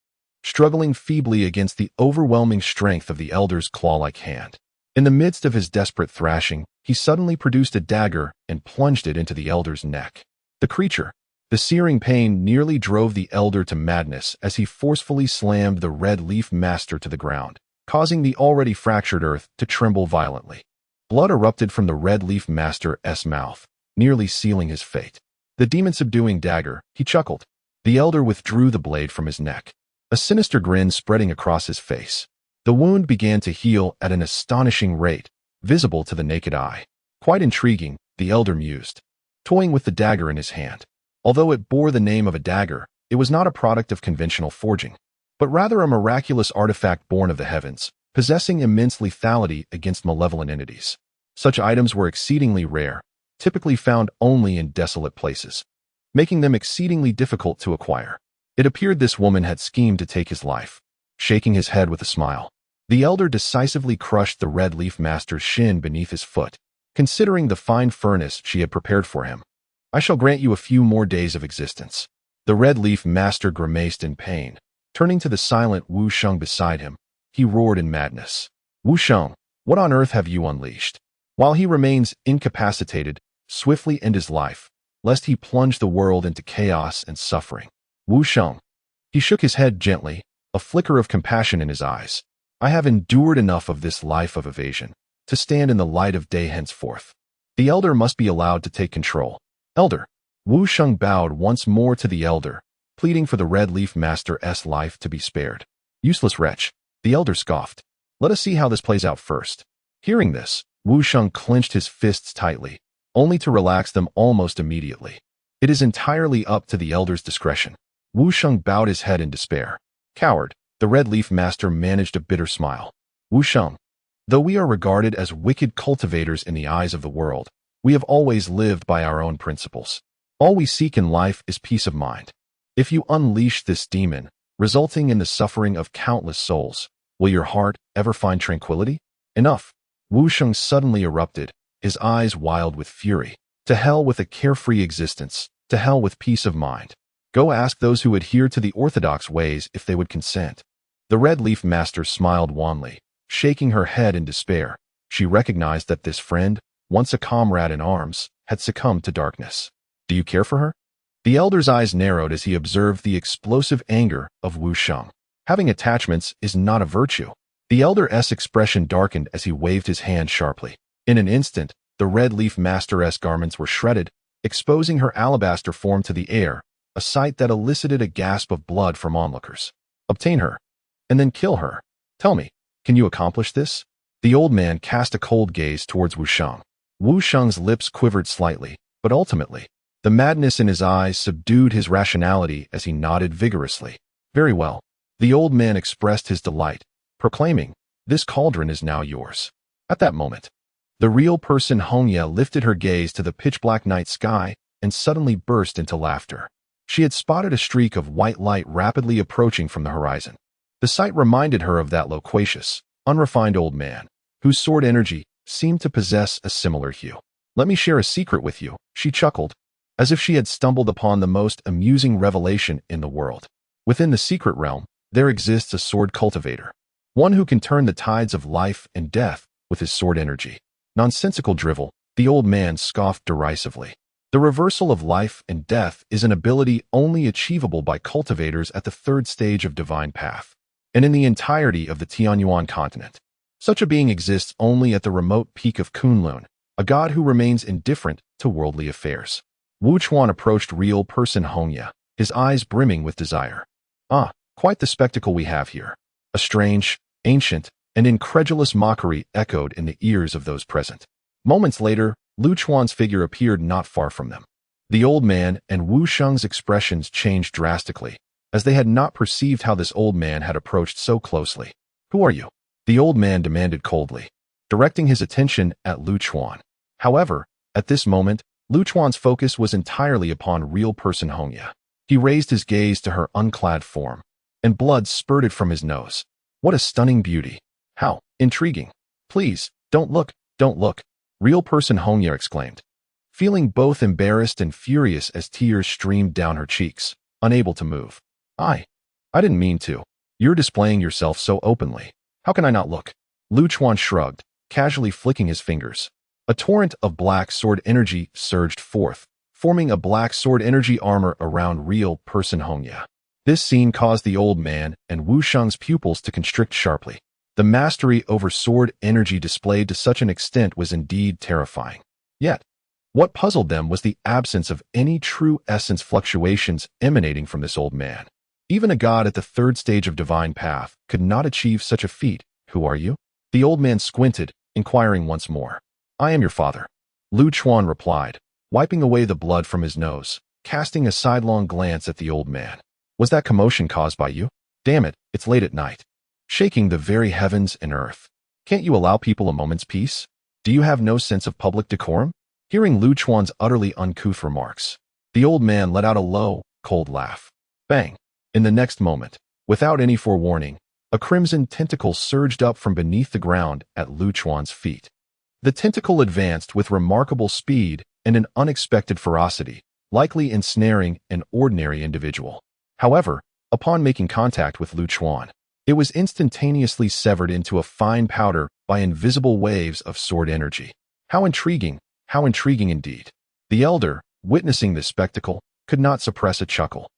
Speaker 1: struggling feebly against the overwhelming strength of the elder's claw-like hand. In the midst of his desperate thrashing, he suddenly produced a dagger and plunged it into the elder's neck. The searing pain nearly drove the elder to madness as he forcefully slammed the red-leaf master to the ground, causing the already fractured earth to tremble violently. Blood erupted from the red-leaf master's mouth, nearly sealing his fate. The demon-subduing dagger, he chuckled. The elder withdrew the blade from his neck. a sinister grin spreading across his face. The wound began to heal at an astonishing rate, visible to the naked eye. Quite intriguing, the elder mused, toying with the dagger in his hand. Although it bore the name of a dagger, it was not a product of conventional forging, but rather a miraculous artifact born of the heavens, possessing immense lethality against malevolent entities. Such items were exceedingly rare, typically found only in desolate places, making them exceedingly difficult to acquire. It appeared this woman had schemed to take his life. Shaking his head with a smile, the elder decisively crushed the Red Leaf Master's shin beneath his foot, considering the fine furnace she had prepared for him. I shall grant you a few more days of existence. The Red Leaf Master grimaced in pain. Turning to the silent Wu Sheng beside him, he roared in madness. Wu Sheng, what on earth have you unleashed? While he remains incapacitated, swiftly end his life, lest he plunge the world into chaos and suffering. Wu Sheng. He shook his head gently, a flicker of compassion in his eyes. I have endured enough of this life of evasion to stand in the light of day henceforth. The elder must be allowed to take control. Elder. Wu Sheng bowed once more to the elder, pleading for the Red Leaf Master's life to be spared. Useless wretch. The elder scoffed. Let us see how this plays out first. Hearing this, Wu Sheng clenched his fists tightly, only to relax them almost immediately. It is entirely up to the elder's discretion. Wu Sheng bowed his head in despair. Coward, the Red Leaf Master managed a bitter smile. Wu Sheng. Though we are regarded as wicked cultivators in the eyes of the world, we have always lived by our own principles. All we seek in life is peace of mind. If you unleash this demon, resulting in the suffering of countless souls, will your heart ever find tranquility? Enough. Wu Sheng suddenly erupted, his eyes wild with fury. To hell with a carefree existence, to hell with peace of mind. Go ask those who adhere to the orthodox ways if they would consent. The Red Leaf Master smiled wanly, shaking her head in despair. She recognized that this friend, once a comrade in arms, had succumbed to darkness. Do you care for her? The elder's eyes narrowed as he observed the explosive anger of Wu Sheng. Having attachments is not a virtue. The elder's expression darkened as he waved his hand sharply. In an instant, the Red Leaf Master's garments were shredded, exposing her alabaster form to the air, a sight that elicited a gasp of blood from onlookers. Obtain her, and then kill her. Tell me, can you accomplish this? The old man cast a cold gaze towards Wu Sheng. Wu Sheng's lips quivered slightly, but ultimately, the madness in his eyes subdued his rationality as he nodded vigorously. Very well. The old man expressed his delight, proclaiming, this cauldron is now yours. At that moment, the real person Hongya lifted her gaze to the pitch-black night sky and suddenly burst into laughter. She had spotted a streak of white light rapidly approaching from the horizon. The sight reminded her of that loquacious, unrefined old man, whose sword energy seemed to possess a similar hue. Let me share a secret with you, she chuckled, as if she had stumbled upon the most amusing revelation in the world. Within the secret realm, there exists a sword cultivator, one who can turn the tides of life and death with his sword energy. Nonsensical drivel, the old man scoffed derisively. The reversal of life and death is an ability only achievable by cultivators at the third stage of divine path, and in the entirety of the Tianyuan continent. Such a being exists only at the remote peak of Kunlun, a god who remains indifferent to worldly affairs. Wu Chuan approached real person Hongya, his eyes brimming with desire. Ah, quite the spectacle we have here. A strange, ancient, and incredulous mockery echoed in the ears of those present. Moments later, Lu Chuan's figure appeared not far from them. The old man and Wu Sheng's expressions changed drastically, as they had not perceived how this old man had approached so closely. Who are you? The old man demanded coldly, directing his attention at Lu Chuan. However, at this moment, Lu Chuan's focus was entirely upon real person Hongya. He raised his gaze to her unclad form, and blood spurted from his nose. What a stunning beauty! How intriguing! Please, don't look, don't look! Real person Hongya exclaimed, feeling both embarrassed and furious as tears streamed down her cheeks, unable to move. I didn't mean to. You're displaying yourself so openly. How can I not look? Lu Chuan shrugged, casually flicking his fingers. A torrent of black sword energy surged forth, forming a black sword energy armor around real person Hongya. This scene caused the old man and Wu Sheng's pupils to constrict sharply. The mastery over sword energy displayed to such an extent was indeed terrifying. Yet, what puzzled them was the absence of any true essence fluctuations emanating from this old man. Even a god at the third stage of divine path could not achieve such a feat. Who are you? The old man squinted, inquiring once more. I am your father. Lu Chuan replied, wiping away the blood from his nose, casting a sidelong glance at the old man. Was that commotion caused by you? Damn it, it's late at night. Shaking the very heavens and earth. Can't you allow people a moment's peace? Do you have no sense of public decorum? Hearing Lu Chuan's utterly uncouth remarks, the old man let out a low, cold laugh. Bang! In the next moment, without any forewarning, a crimson tentacle surged up from beneath the ground at Lu Chuan's feet. The tentacle advanced with remarkable speed and an unexpected ferocity, likely ensnaring an ordinary individual. However, upon making contact with Lu Chuan, it was instantaneously severed into a fine powder by invisible waves of sword energy. How intriguing indeed. The elder, witnessing this spectacle, could not suppress a chuckle.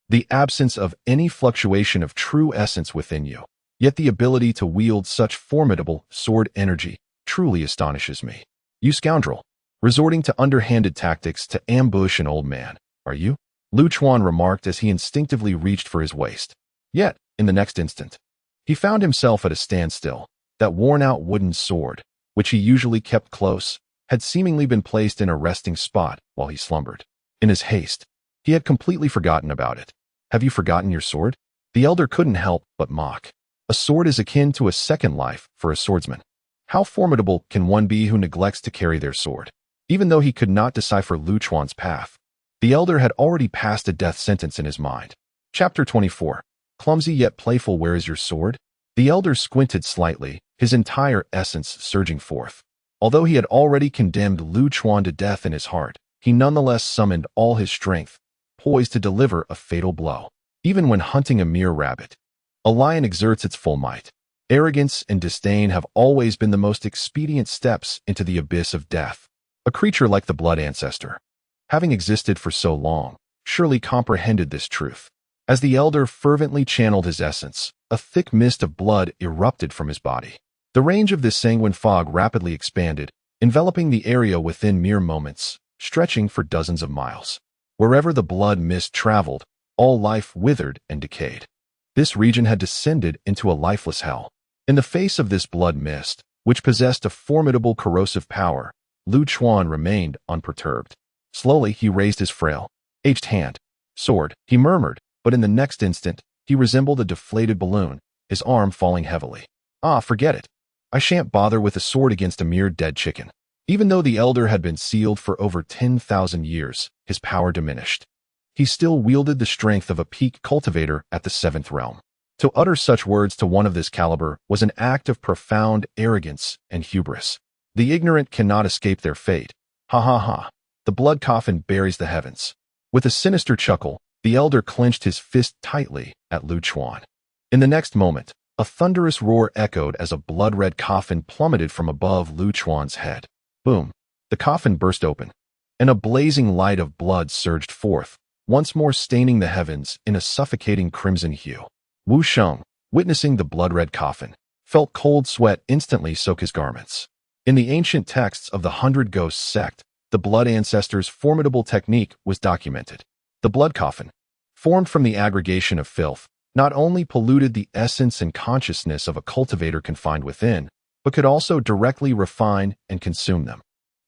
Speaker 1: The absence of any fluctuation of true essence within you, yet the ability to wield such formidable sword energy, truly astonishes me. You scoundrel, resorting to underhanded tactics to ambush an old man, are you? Lu Chuan remarked as he instinctively reached for his waist. Yet, in the next instant, he found himself at a standstill. That worn-out wooden sword, which he usually kept close, had seemingly been placed in a resting spot while he slumbered. In his haste, he had completely forgotten about it. Have you forgotten your sword? The elder couldn't help but mock. A sword is akin to a second life for a swordsman. How formidable can one be who neglects to carry their sword? Even though he could not decipher Lu Chuan's path, the elder had already passed a death sentence in his mind. Chapter 24. Clumsy yet playful, where is your sword? The elder squinted slightly, his entire essence surging forth. Although he had already condemned Lu Chuan to death in his heart, he nonetheless summoned all his strength, poised to deliver a fatal blow. Even when hunting a mere rabbit, a lion exerts its full might. Arrogance and disdain have always been the most expedient steps into the abyss of death. A creature like the blood ancestor, having existed for so long, surely comprehended this truth. As the elder fervently channeled his essence, a thick mist of blood erupted from his body. The range of this sanguine fog rapidly expanded, enveloping the area within mere moments, stretching for dozens of miles. Wherever the blood mist traveled, all life withered and decayed. This region had descended into a lifeless hell. In the face of this blood mist, which possessed a formidable corrosive power, Lu Chuan remained unperturbed. Slowly, he raised his frail, aged hand. Sword, he murmured, but in the next instant, he resembled a deflated balloon, his arm falling heavily. Ah, forget it. I shan't bother with a sword against a mere dead chicken. Even though the elder had been sealed for over 10,000 years, his power diminished. He still wielded the strength of a peak cultivator at the seventh realm. To utter such words to one of this caliber was an act of profound arrogance and hubris. The ignorant cannot escape their fate. Ha ha ha. The blood coffin buries the heavens. With a sinister chuckle, the elder clenched his fist tightly at Lu Chuan. In the next moment, a thunderous roar echoed as a blood-red coffin plummeted from above Lu Chuan's head. Boom! The coffin burst open, and a blazing light of blood surged forth, once more staining the heavens in a suffocating crimson hue. Wu Sheng, witnessing the blood-red coffin, felt cold sweat instantly soak his garments. In the ancient texts of the 100 Ghosts sect, the blood ancestor's formidable technique was documented. The blood coffin, formed from the aggregation of filth, not only polluted the essence and consciousness of a cultivator confined within, but could also directly refine and consume them.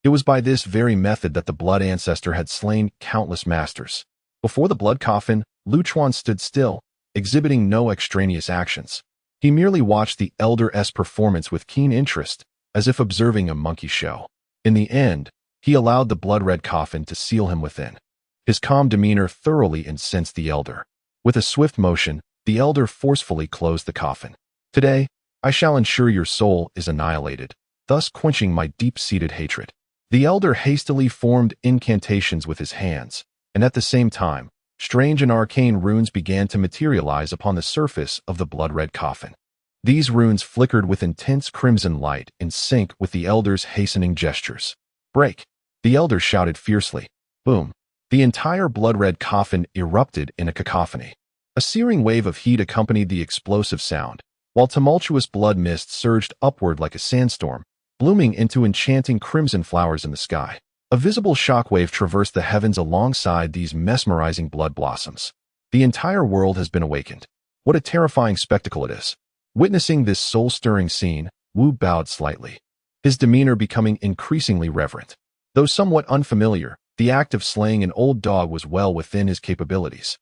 Speaker 1: It was by this very method that the blood ancestor had slain countless masters. Before the blood coffin, Lu Chuan stood still, exhibiting no extraneous actions. He merely watched the elder's performance with keen interest, as if observing a monkey show. In the end, he allowed the blood-red coffin to seal him within. His calm demeanor thoroughly incensed the elder. With a swift motion, the elder forcefully closed the coffin. Today, I shall ensure your soul is annihilated, thus quenching my deep-seated hatred. The elder hastily formed incantations with his hands, and at the same time, strange and arcane runes began to materialize upon the surface of the blood-red coffin. These runes flickered with intense crimson light in sync with the elder's hastening gestures. Break! The elder shouted fiercely. Boom! The entire blood-red coffin erupted in a cacophony. A searing wave of heat accompanied the explosive sound, while tumultuous blood mist surged upward like a sandstorm, blooming into enchanting crimson flowers in the sky. A visible shockwave traversed the heavens alongside these mesmerizing blood blossoms. The entire world has been awakened. What a terrifying spectacle it is. Witnessing this soul-stirring scene, Wu bowed slightly, his demeanor becoming increasingly reverent. Though somewhat unfamiliar, the act of slaying an old dog was well within his capabilities.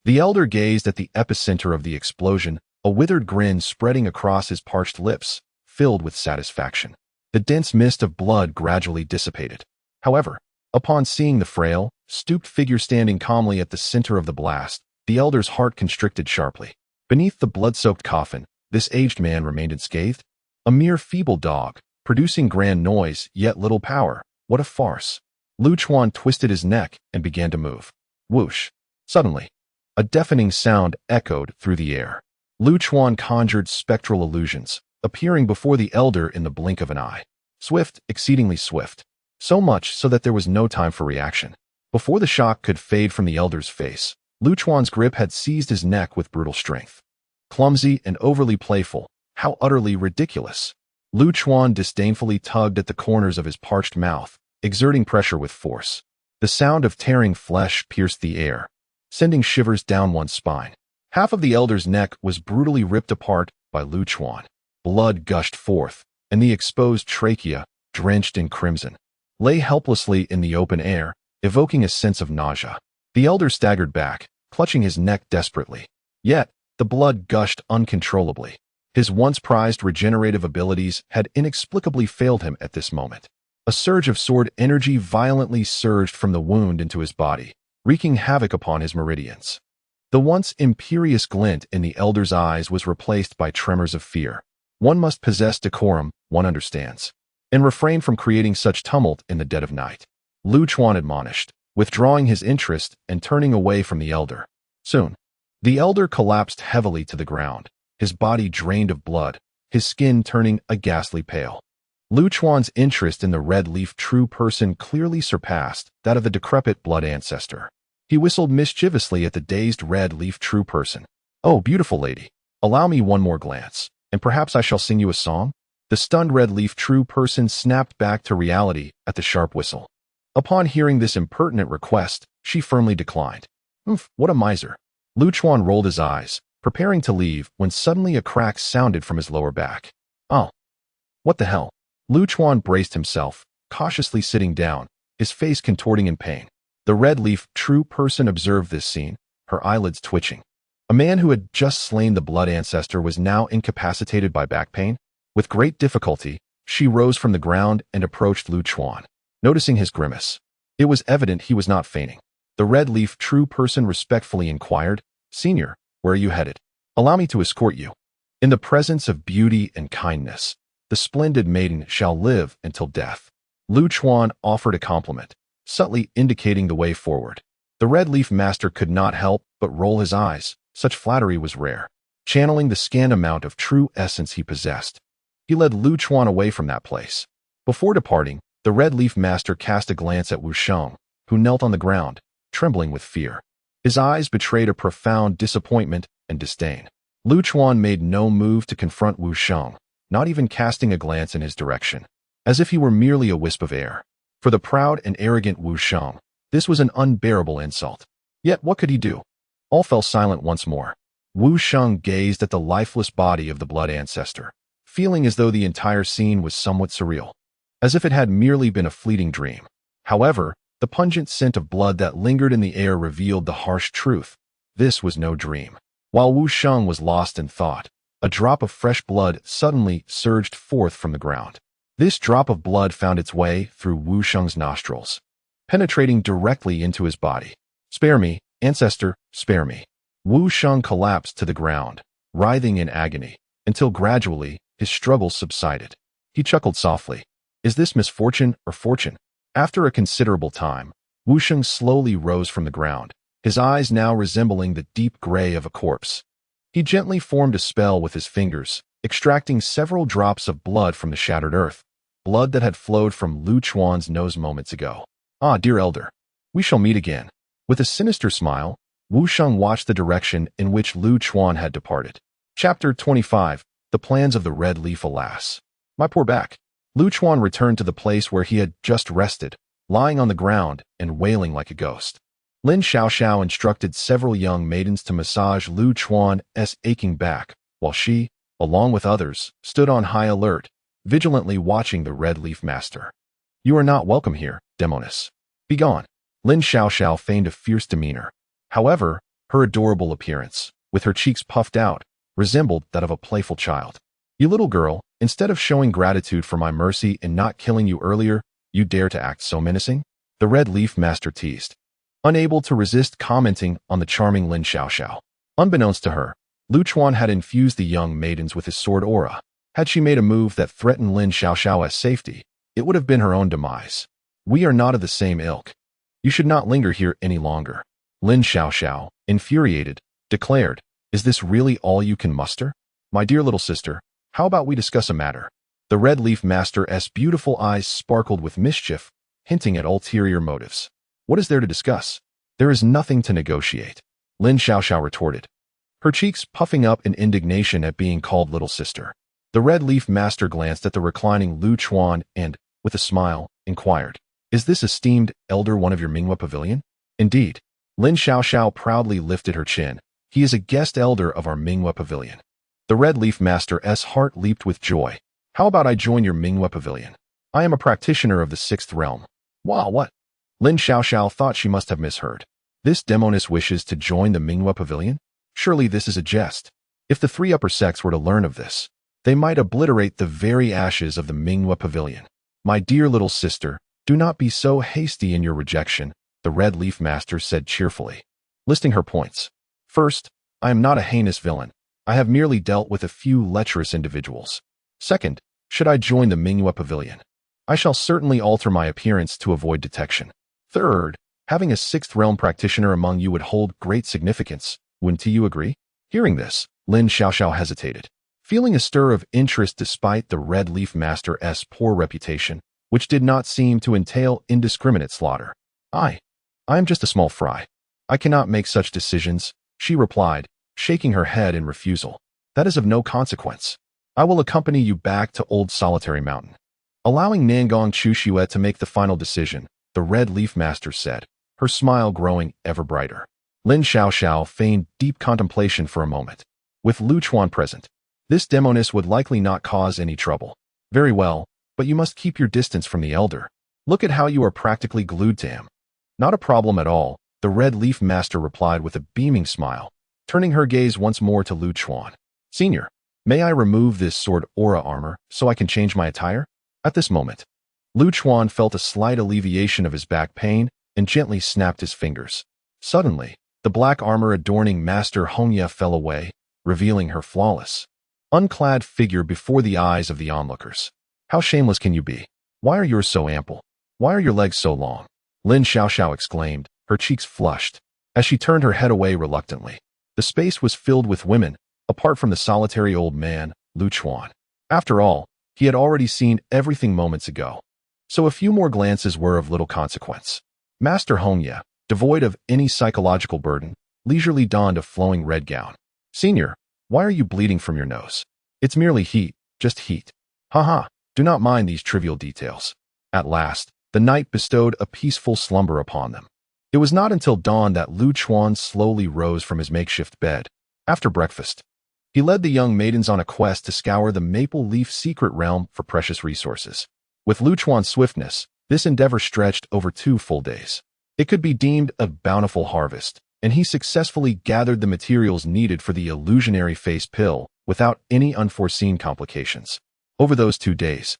Speaker 1: The elder gazed at the epicenter of the explosion, a withered grin spreading across his parched lips, filled with satisfaction. The dense mist of blood gradually dissipated. However, upon seeing the frail, stooped figure standing calmly at the center of the blast, the elder's heart constricted sharply. Beneath the blood-soaked coffin, this aged man remained unscathed. A mere feeble dog, producing grand noise, yet little power. What a farce. Lu Chuan twisted his neck and began to move. Whoosh. Suddenly, a deafening sound echoed through the air. Lu Chuan conjured spectral illusions, appearing before the elder in the blink of an eye. Swift, exceedingly swift. So much so that there was no time for reaction. Before the shock could fade from the elder's face, Lu Chuan's grip had seized his neck with brutal strength. Clumsy and overly playful, how utterly ridiculous. Lu Chuan disdainfully tugged at the corners of his parched mouth, exerting pressure with force. The sound of tearing flesh pierced the air, sending shivers down one's spine. Half of the elder's neck was brutally ripped apart by Lu Chuan. Blood gushed forth, and the exposed trachea, drenched in crimson, lay helplessly in the open air, evoking a sense of nausea. The elder staggered back, clutching his neck desperately. Yet, the blood gushed uncontrollably. His once prized regenerative abilities had inexplicably failed him at this moment. A surge of sword energy violently surged from the wound into his body, wreaking havoc upon his meridians. The once imperious glint in the elder's eyes was replaced by tremors of fear. One must possess decorum, one understands, and refrain from creating such tumult in the dead of night. Lu Chuan admonished, withdrawing his interest and turning away from the elder. Soon, the elder collapsed heavily to the ground, his body drained of blood, his skin turning a ghastly pale. Lu Chuan's interest in the red-leaf true person clearly surpassed that of the decrepit blood ancestor. He whistled mischievously at the dazed red-leaf true person. "Oh, beautiful lady, allow me one more glance, and perhaps I shall sing you a song?" The stunned red-leaf true person snapped back to reality at the sharp whistle. Upon hearing this impertinent request, she firmly declined. What a miser. Lu Chuan rolled his eyes, preparing to leave when suddenly a crack sounded from his lower back. Oh, what the hell? Lu Chuan braced himself, cautiously sitting down, his face contorting in pain. The red-leaf true person observed this scene, her eyelids twitching. A man who had just slain the blood ancestor was now incapacitated by back pain. With great difficulty, she rose from the ground and approached Lu Chuan. Noticing his grimace, it was evident he was not feigning. The red-leaf true person respectfully inquired, "Senior, where are you headed? Allow me to escort you." In the presence of beauty and kindness, the splendid maiden shall live until death. Lu Chuan offered a compliment, subtly indicating the way forward. The red-leaf master could not help but roll his eyes. Such flattery was rare. Channeling the scant amount of true essence he possessed, he led Lu Chuan away from that place. Before departing, the red-leaf master cast a glance at Wu Sheng, who knelt on the ground, trembling with fear. His eyes betrayed a profound disappointment and disdain. Lu Chuan made no move to confront Wu Sheng, not even casting a glance in his direction, as if he were merely a wisp of air. For the proud and arrogant Wu Sheng, this was an unbearable insult. Yet what could he do? All fell silent once more. Wu Sheng gazed at the lifeless body of the blood ancestor, feeling as though the entire scene was somewhat surreal, as if it had merely been a fleeting dream. However, the pungent scent of blood that lingered in the air revealed the harsh truth. This was no dream. While Wu Sheng was lost in thought, a drop of fresh blood suddenly surged forth from the ground. This drop of blood found its way through Wu Sheng's nostrils, penetrating directly into his body. "Spare me, ancestor, spare me." Wu Sheng collapsed to the ground, writhing in agony, until gradually his struggles subsided. He chuckled softly. Is this misfortune or fortune? After a considerable time, Wu Sheng slowly rose from the ground, his eyes now resembling the deep gray of a corpse. He gently formed a spell with his fingers, extracting several drops of blood from the shattered earth, blood that had flowed from Lu Chuan's nose moments ago. "Ah, dear elder, we shall meet again." With a sinister smile, Wu Sheng watched the direction in which Lu Chuan had departed. Chapter 25, The Plans of the Red Leaf. Alas, my poor back. Lu Chuan returned to the place where he had just rested, lying on the ground and wailing like a ghost. Lin Xiaoxiao instructed several young maidens to massage Lu Chuan's aching back, while she, along with others, stood on high alert, vigilantly watching the Red Leaf Master. "You are not welcome here, demoness. Begone." Lin Xiaoxiao feigned a fierce demeanor. However, her adorable appearance, with her cheeks puffed out, resembled that of a playful child. "You little girl, instead of showing gratitude for my mercy in not killing you earlier, you dare to act so menacing?" the Red Leaf Master teased, unable to resist commenting on the charming Lin Xiaoxiao. Unbeknownst to her, Lu Chuan had infused the young maidens with his sword aura. Had she made a move that threatened Lin Xiaoxiao's safety, it would have been her own demise. "We are not of the same ilk. You should not linger here any longer," Lin Xiaoxiao, infuriated, declared. "Is this really all you can muster? My dear little sister, how about we discuss a matter?" The Red Leaf Master's beautiful eyes sparkled with mischief, hinting at ulterior motives. "What is there to discuss? There is nothing to negotiate," Lin Xiaoxiao retorted, her cheeks puffing up in indignation at being called little sister. The Red Leaf Master glanced at the reclining Lu Chuan and, with a smile, inquired, "Is this esteemed elder one of your Minghua Pavilion?" "Indeed." Lin Xiaoxiao proudly lifted her chin. "He is a guest elder of our Minghua Pavilion." The Red Leaf Master's heart leaped with joy. "How about I join your Minghua Pavilion? I am a practitioner of the sixth realm." "Wow, what?" Lin Xiaoxiao thought she must have misheard. This demoness wishes to join the Minghua Pavilion? Surely this is a jest. If the three upper sects were to learn of this, they might obliterate the very ashes of the Minghua Pavilion. "My dear little sister, do not be so hasty in your rejection," the Red Leaf Master said cheerfully, listing her points. "First, I am not a heinous villain. I have merely dealt with a few lecherous individuals. Second, should I join the Minghua Pavilion, I shall certainly alter my appearance to avoid detection. Third, having a sixth realm practitioner among you would hold great significance. Wouldn't you agree?" Hearing this, Lin Xiaoxiao hesitated, feeling a stir of interest despite the Red Leaf Master's poor reputation, which did not seem to entail indiscriminate slaughter. I am just a small fry. I cannot make such decisions," she replied, shaking her head in refusal. "That is of no consequence. I will accompany you back to Old Solitary Mountain." Allowing Nangong Chuxue to make the final decision, the Red Leaf Master said, her smile growing ever brighter. Lin Xiaoxiao feigned deep contemplation for a moment. With Lu Chuan present, this demoness would likely not cause any trouble. "Very well, but you must keep your distance from the elder. Look at how you are practically glued to him." "Not a problem at all," the Red Leaf Master replied with a beaming smile, turning her gaze once more to Lu Chuan. "Senior, may I remove this sword aura armor so I can change my attire?" At this moment, Lu Chuan felt a slight alleviation of his back pain and gently snapped his fingers. Suddenly, the black armor adorning Master Hongya fell away, revealing her flawless, unclad figure before the eyes of the onlookers. "How shameless can you be? Why are yours so ample? Why are your legs so long?" Lin Xiaoxiao exclaimed, her cheeks flushed, as she turned her head away reluctantly. The space was filled with women, apart from the solitary old man, Lu Chuan. After all, he had already seen everything moments ago, so a few more glances were of little consequence. Master Hongya, devoid of any psychological burden, leisurely donned a flowing red gown. "Senior, why are you bleeding from your nose?" "It's merely heat, just heat." "Haha, do not mind these trivial details." At last, the night bestowed a peaceful slumber upon them. It was not until dawn that Lu Chuan slowly rose from his makeshift bed. After breakfast, he led the young maidens on a quest to scour the Maple Leaf Secret Realm for precious resources. With Lu Chuan's swiftness, this endeavor stretched over 2 full days. It could be deemed a bountiful harvest, and he successfully gathered the materials needed for the illusionary face pill without any unforeseen complications. Over those 2 days,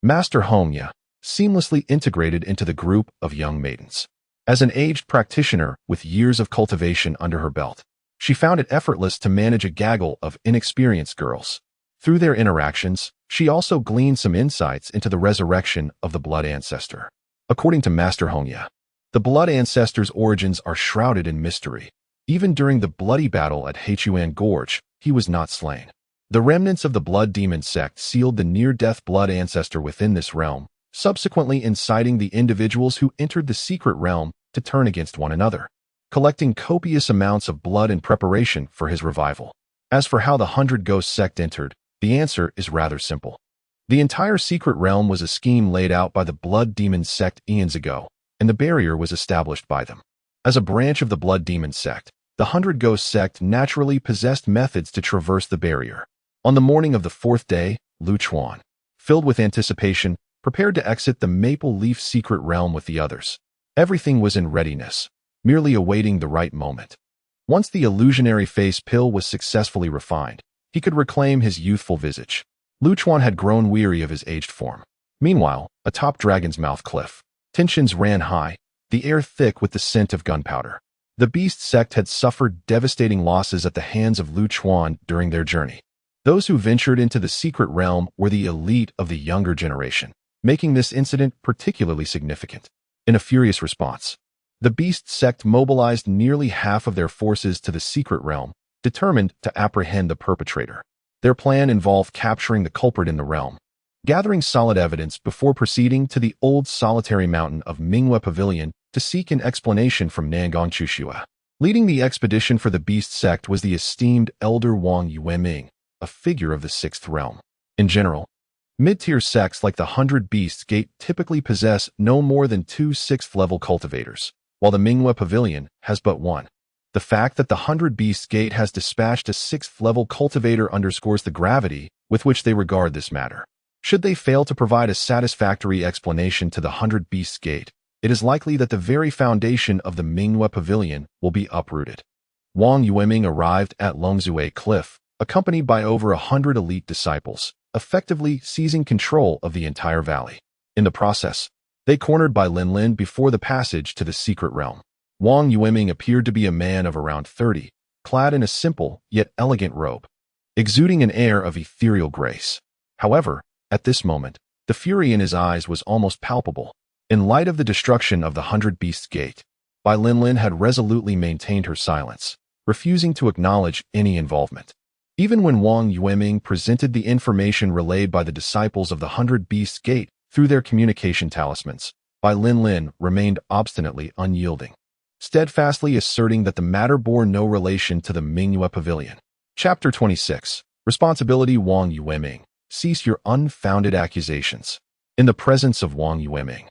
Speaker 1: Master Hongya seamlessly integrated into the group of young maidens. As an aged practitioner with years of cultivation under her belt, she found it effortless to manage a gaggle of inexperienced girls. Through their interactions, she also gleaned some insights into the resurrection of the Blood Ancestor. According to Master Hongya, the Blood Ancestor's origins are shrouded in mystery. Even during the bloody battle at Hechuan Gorge, he was not slain. The remnants of the Blood Demon sect sealed the near-death Blood Ancestor within this realm, subsequently inciting the individuals who entered the secret realm to turn against one another, collecting copious amounts of blood in preparation for his revival. As for how the 100 Ghost sect entered, the answer is rather simple. The entire secret realm was a scheme laid out by the Blood Demon sect eons ago, and the barrier was established by them. As a branch of the Blood Demon sect, the Hundred Ghost sect naturally possessed methods to traverse the barrier. On the morning of the fourth day, Lu Chuan, filled with anticipation, prepared to exit the Maple Leaf secret realm with the others. Everything was in readiness, merely awaiting the right moment. Once the illusionary face pill was successfully refined, he could reclaim his youthful visage. Lu Chuan had grown weary of his aged form. Meanwhile, atop Dragon's Mouth Cliff, tensions ran high, the air thick with the scent of gunpowder. The Beast sect had suffered devastating losses at the hands of Lu Chuan during their journey. Those who ventured into the secret realm were the elite of the younger generation, making this incident particularly significant. In a furious response, the Beast sect mobilized nearly half of their forces to the secret realm, determined to apprehend the perpetrator. Their plan involved capturing the culprit in the realm, gathering solid evidence before proceeding to the old solitary mountain of Minghua Pavilion to seek an explanation from Nangong Chuxua. Leading the expedition for the Beast sect was the esteemed Elder Wang Yueming, a figure of the Sixth Realm. In general, mid-tier sects like the 100 Beasts Gate typically possess no more than 2 6th-level cultivators, while the Minghua Pavilion has but one. The fact that the 100 Beasts Gate has dispatched a 6th-level cultivator underscores the gravity with which they regard this matter. Should they fail to provide a satisfactory explanation to the 100 Beasts Gate, it is likely that the very foundation of the Minghua Pavilion will be uprooted. Wang Yueming arrived at Longzue Cliff, accompanied by over 100 elite disciples, effectively seizing control of the entire valley. In the process, they cornered Bai Linlin before the passage to the secret realm. Wang Yueming appeared to be a man of around 30, clad in a simple yet elegant robe, exuding an air of ethereal grace. However, at this moment, the fury in his eyes was almost palpable. In light of the destruction of the 100 Beasts Gate, Bai Linlin had resolutely maintained her silence, refusing to acknowledge any involvement. Even when Wang Yueming presented the information relayed by the disciples of the 100 Beasts Gate through their communication talismans, Bai Linlin remained obstinately unyielding, steadfastly asserting that the matter bore no relation to the Minghua Pavilion. Chapter 26. Responsibility. Wang Yueming, cease your unfounded accusations. In the presence of Wang Yueming,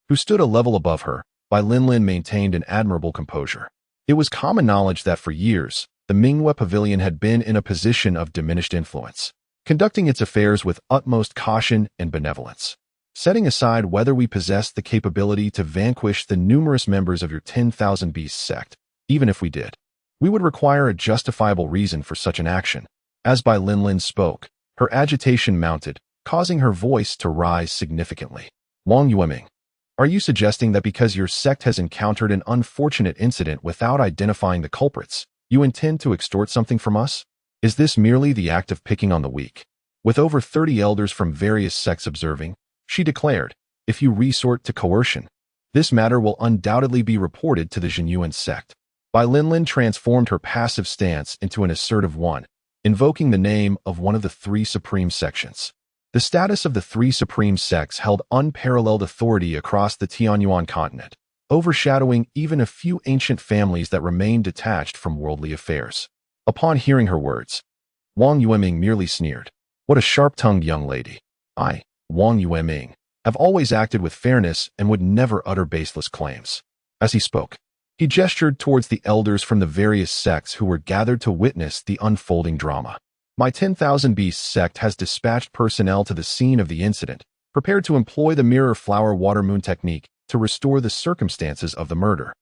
Speaker 1: who stood a level above her, Bai Linlin maintained an admirable composure. It was common knowledge that for years, the Minghua Pavilion had been in a position of diminished influence, conducting its affairs with utmost caution and benevolence. Setting aside whether we possessed the capability to vanquish the numerous members of your 10,000 Beasts sect, even if we did, we would require a justifiable reason for such an action. As Bai Linlin spoke, her agitation mounted, causing her voice to rise significantly. Wang Yueming, are you suggesting that because your sect has encountered an unfortunate incident without identifying the culprits, you intend to extort something from us? Is this merely the act of picking on the weak? With over 30 elders from various sects observing, she declared, if you resort to coercion, this matter will undoubtedly be reported to the Zhenyuan sect. Bai Linlin transformed her passive stance into an assertive one, invoking the name of one of the 3 supreme sections. The status of the 3 supreme sects held unparalleled authority across the Tianyuan continent, overshadowing even a few ancient families that remained detached from worldly affairs. Upon hearing her words, Wang Yueming merely sneered. What a sharp-tongued young lady. I, Wang Yueming, have always acted with fairness and would never utter baseless claims. As he spoke, he gestured towards the elders from the various sects who were gathered to witness the unfolding drama. My 10,000 Beasts sect has dispatched personnel to the scene of the incident, prepared to employ the mirror flower water moon technique to restore the circumstances of the murder.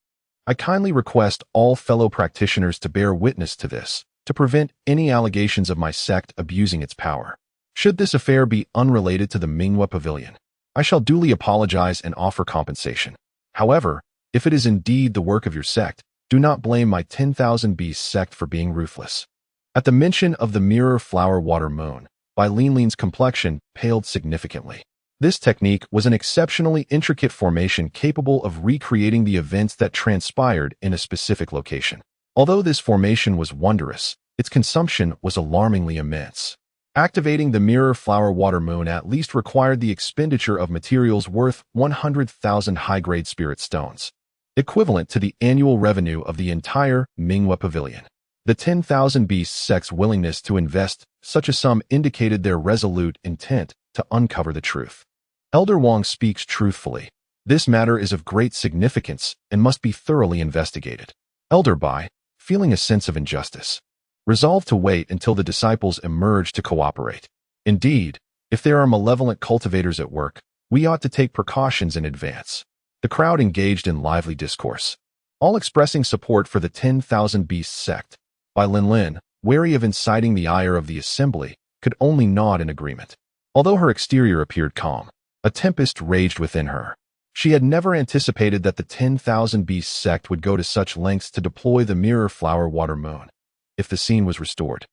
Speaker 1: I kindly request all fellow practitioners to bear witness to this, to prevent any allegations of my sect abusing its power. Should this affair be unrelated to the Minghua Pavilion, I shall duly apologize and offer compensation. However, if it is indeed the work of your sect, do not blame my 10,000 Beasts sect for being ruthless. At the mention of the mirror flower water moon, Bai Linlin's complexion paled significantly. This technique was an exceptionally intricate formation capable of recreating the events that transpired in a specific location. Although this formation was wondrous, its consumption was alarmingly immense. Activating the mirror flower water moon at least required the expenditure of materials worth 100,000 high-grade spirit stones, equivalent to the annual revenue of the entire Minghua Pavilion. The 10,000 Beasts sect's willingness to invest such a sum indicated their resolute intent to uncover the truth. Elder Wang speaks truthfully. This matter is of great significance and must be thoroughly investigated. Elder Bai, feeling a sense of injustice, resolved to wait until the disciples emerge to cooperate. Indeed, if there are malevolent cultivators at work, we ought to take precautions in advance. The crowd engaged in lively discourse, all expressing support for the 10,000 Beasts sect. Bai Linlin, wary of inciting the ire of the assembly, could only nod in agreement. Although her exterior appeared calm, a tempest raged within her. She had never anticipated that the 10,000 Beasts sect would go to such lengths to deploy the mirror flower water moon. If the scene was restored,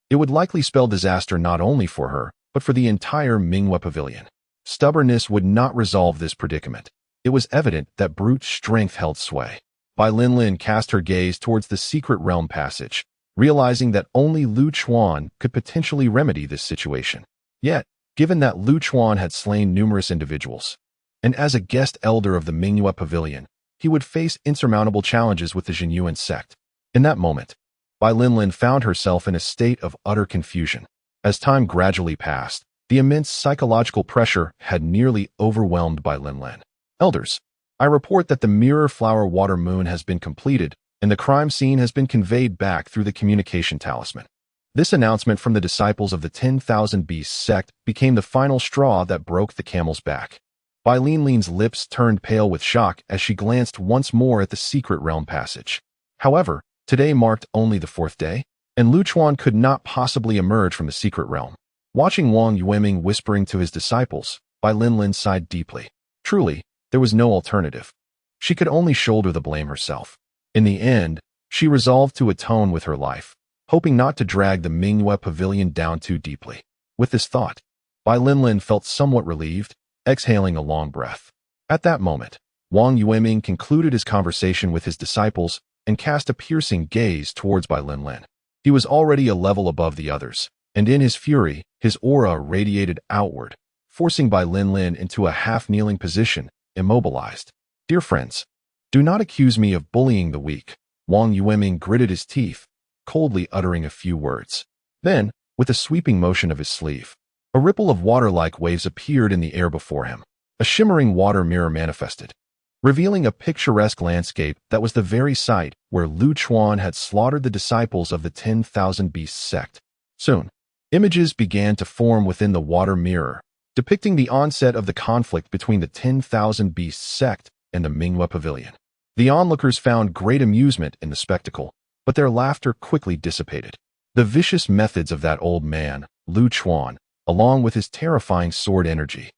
Speaker 1: it would likely spell disaster not only for her, but for the entire Minghua Pavilion. Stubbornness would not resolve this predicament. It was evident that brute strength held sway. Bai Linlin cast her gaze towards the secret realm passage, realizing that only Lu Chuan could potentially remedy this situation. Yet, given that Lu Chuan had slain numerous individuals, and as a guest elder of the Minghua Pavilion, he would face insurmountable challenges with the Jinyuan sect. In that moment, Bai Linlin found herself in a state of utter confusion. As time gradually passed, the immense psychological pressure had nearly overwhelmed Bai Linlin. Elders, I report that the mirror flower water moon has been completed, and the crime scene has been conveyed back through the communication talisman. This announcement from the disciples of the 10,000 Beasts sect became the final straw that broke the camel's back. Bai Linlin's lips turned pale with shock as she glanced once more at the secret realm passage. However, today marked only the 4th day, and Lu Chuan could not possibly emerge from the secret realm. Watching Wang Yueming whispering to his disciples, Bai Linlin sighed deeply. Truly, there was no alternative. She could only shoulder the blame herself. In the end, she resolved to atone with her life, hoping not to drag the Minghua Pavilion down too deeply. With this thought, Bai Linlin felt somewhat relieved, exhaling a long breath. At that moment, Wang Yueming concluded his conversation with his disciples and cast a piercing gaze towards Bai Linlin. He was already a level above the others, and in his fury, his aura radiated outward, forcing Bai Linlin into a half-kneeling position, immobilized. Dear friends, do not accuse me of bullying the weak. Wang Yueming gritted his teeth, coldly uttering a few words. Then, with a sweeping motion of his sleeve, a ripple of water-like waves appeared in the air before him. A shimmering water mirror manifested, revealing a picturesque landscape that was the very site where Lu Chuan had slaughtered the disciples of the 10,000 Beasts sect. Soon, images began to form within the water mirror, depicting the onset of the conflict between the 10,000 Beasts sect and the Minghua Pavilion. The onlookers found great amusement in the spectacle, but their laughter quickly dissipated. The vicious methods of that old man, Lu Chuan, along with his terrifying sword energy,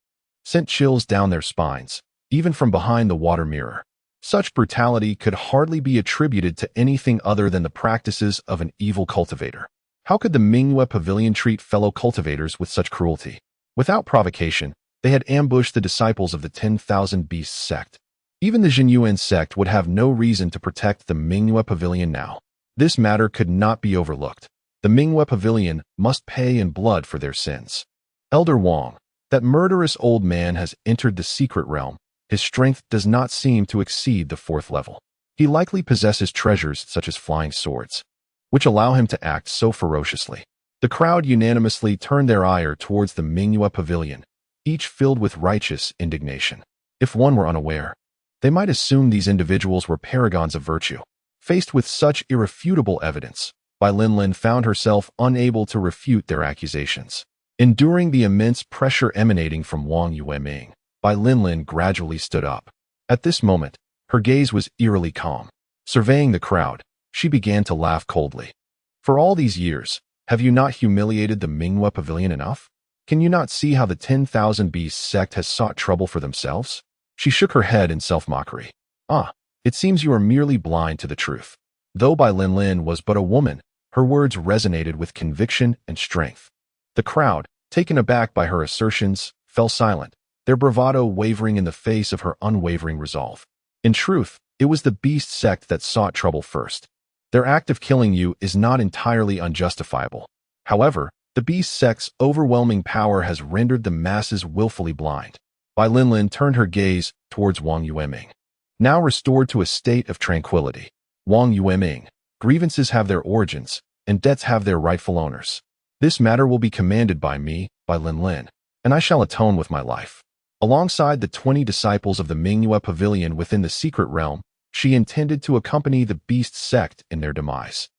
Speaker 1: sent chills down their spines, even from behind the water mirror. Such brutality could hardly be attributed to anything other than the practices of an evil cultivator. How could the Minghua Pavilion treat fellow cultivators with such cruelty? Without provocation, they had ambushed the disciples of the 10,000 Beasts sect. Even the Jinyuan sect would have no reason to protect the Minghua Pavilion now. This matter could not be overlooked. The Minghua Pavilion must pay in blood for their sins. Elder Wang, that murderous old man has entered the secret realm. His strength does not seem to exceed the 4th level. He likely possesses treasures such as flying swords, which allow him to act so ferociously. The crowd unanimously turned their ire towards the Minghua Pavilion, each filled with righteous indignation. If one were unaware, they might assume these individuals were paragons of virtue. Faced with such irrefutable evidence, Bai Linlin found herself unable to refute their accusations. Enduring the immense pressure emanating from Wang Yueming, Bai Linlin gradually stood up. At this moment, her gaze was eerily calm. Surveying the crowd, she began to laugh coldly. For all these years, have you not humiliated the Minghua Pavilion enough? Can you not see how the 10,000 Beasts sect has sought trouble for themselves? She shook her head in self-mockery. It seems you are merely blind to the truth. Though Bai Linlin was but a woman, her words resonated with conviction and strength. The crowd, taken aback by her assertions, fell silent, their bravado wavering in the face of her unwavering resolve. In truth, it was the Beast sect that sought trouble first. Their act of killing you is not entirely unjustifiable. However, the Beast sect's overwhelming power has rendered the masses willfully blind. Bai Linlin turned her gaze towards Wang Yueming. Now restored to a state of tranquility. Wang Yueming, grievances have their origins, and debts have their rightful owners. This matter will be commanded by me, Bai Linlin, and I shall atone with my life. Alongside the 20 disciples of the Mingyue Pavilion within the secret realm, she intended to accompany the beast sect in their demise.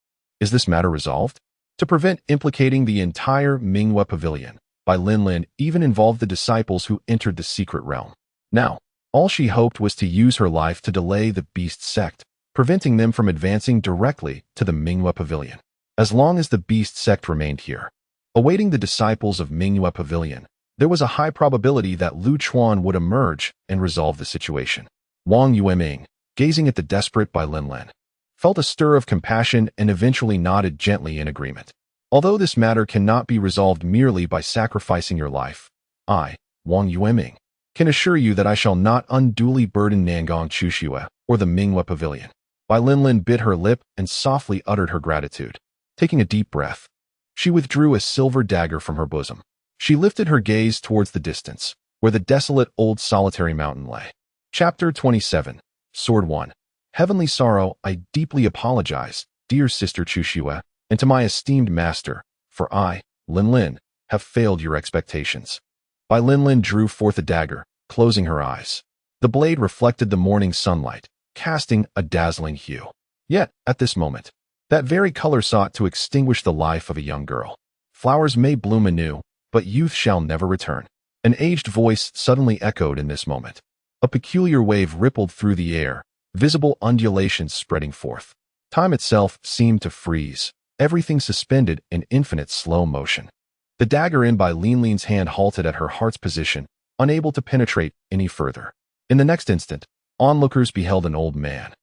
Speaker 1: Is this matter resolved? To prevent implicating the entire Mingyue Pavilion, Bai Linlin even involved the disciples who entered the secret realm. Now, all she hoped was to use her life to delay the beast sect, preventing them from advancing directly to the Mingyue Pavilion. As long as the beast sect remained here, awaiting the disciples of Mingyue Pavilion, there was a high probability that Lu Chuan would emerge and resolve the situation. Wang Yueming, gazing at the desperate Bai Linlin, felt a stir of compassion and eventually nodded gently in agreement. Although this matter cannot be resolved merely by sacrificing your life, I, Wang Yueming, can assure you that I shall not unduly burden Nangong Chuxue or the Mingyue Pavilion. Bai Linlin bit her lip and softly uttered her gratitude. Taking a deep breath, she withdrew a silver dagger from her bosom. She lifted her gaze towards the distance, where the desolate old solitary mountain lay. Chapter 27, Sword 1. Heavenly sorrow, I deeply apologize, dear sister Chuxue, and to my esteemed master, for I, Linlin, have failed your expectations. Bai Linlin drew forth a dagger, closing her eyes. The blade reflected the morning sunlight, casting a dazzling hue. Yet, at this moment, that very color sought to extinguish the life of a young girl. Flowers may bloom anew, but youth shall never return. An aged voice suddenly echoed in this moment. A peculiar wave rippled through the air, visible undulations spreading forth. Time itself seemed to freeze, everything suspended in infinite slow motion. The dagger in Bai Linlin's hand halted at her heart's position, unable to penetrate any further. In the next instant, onlookers beheld an old man,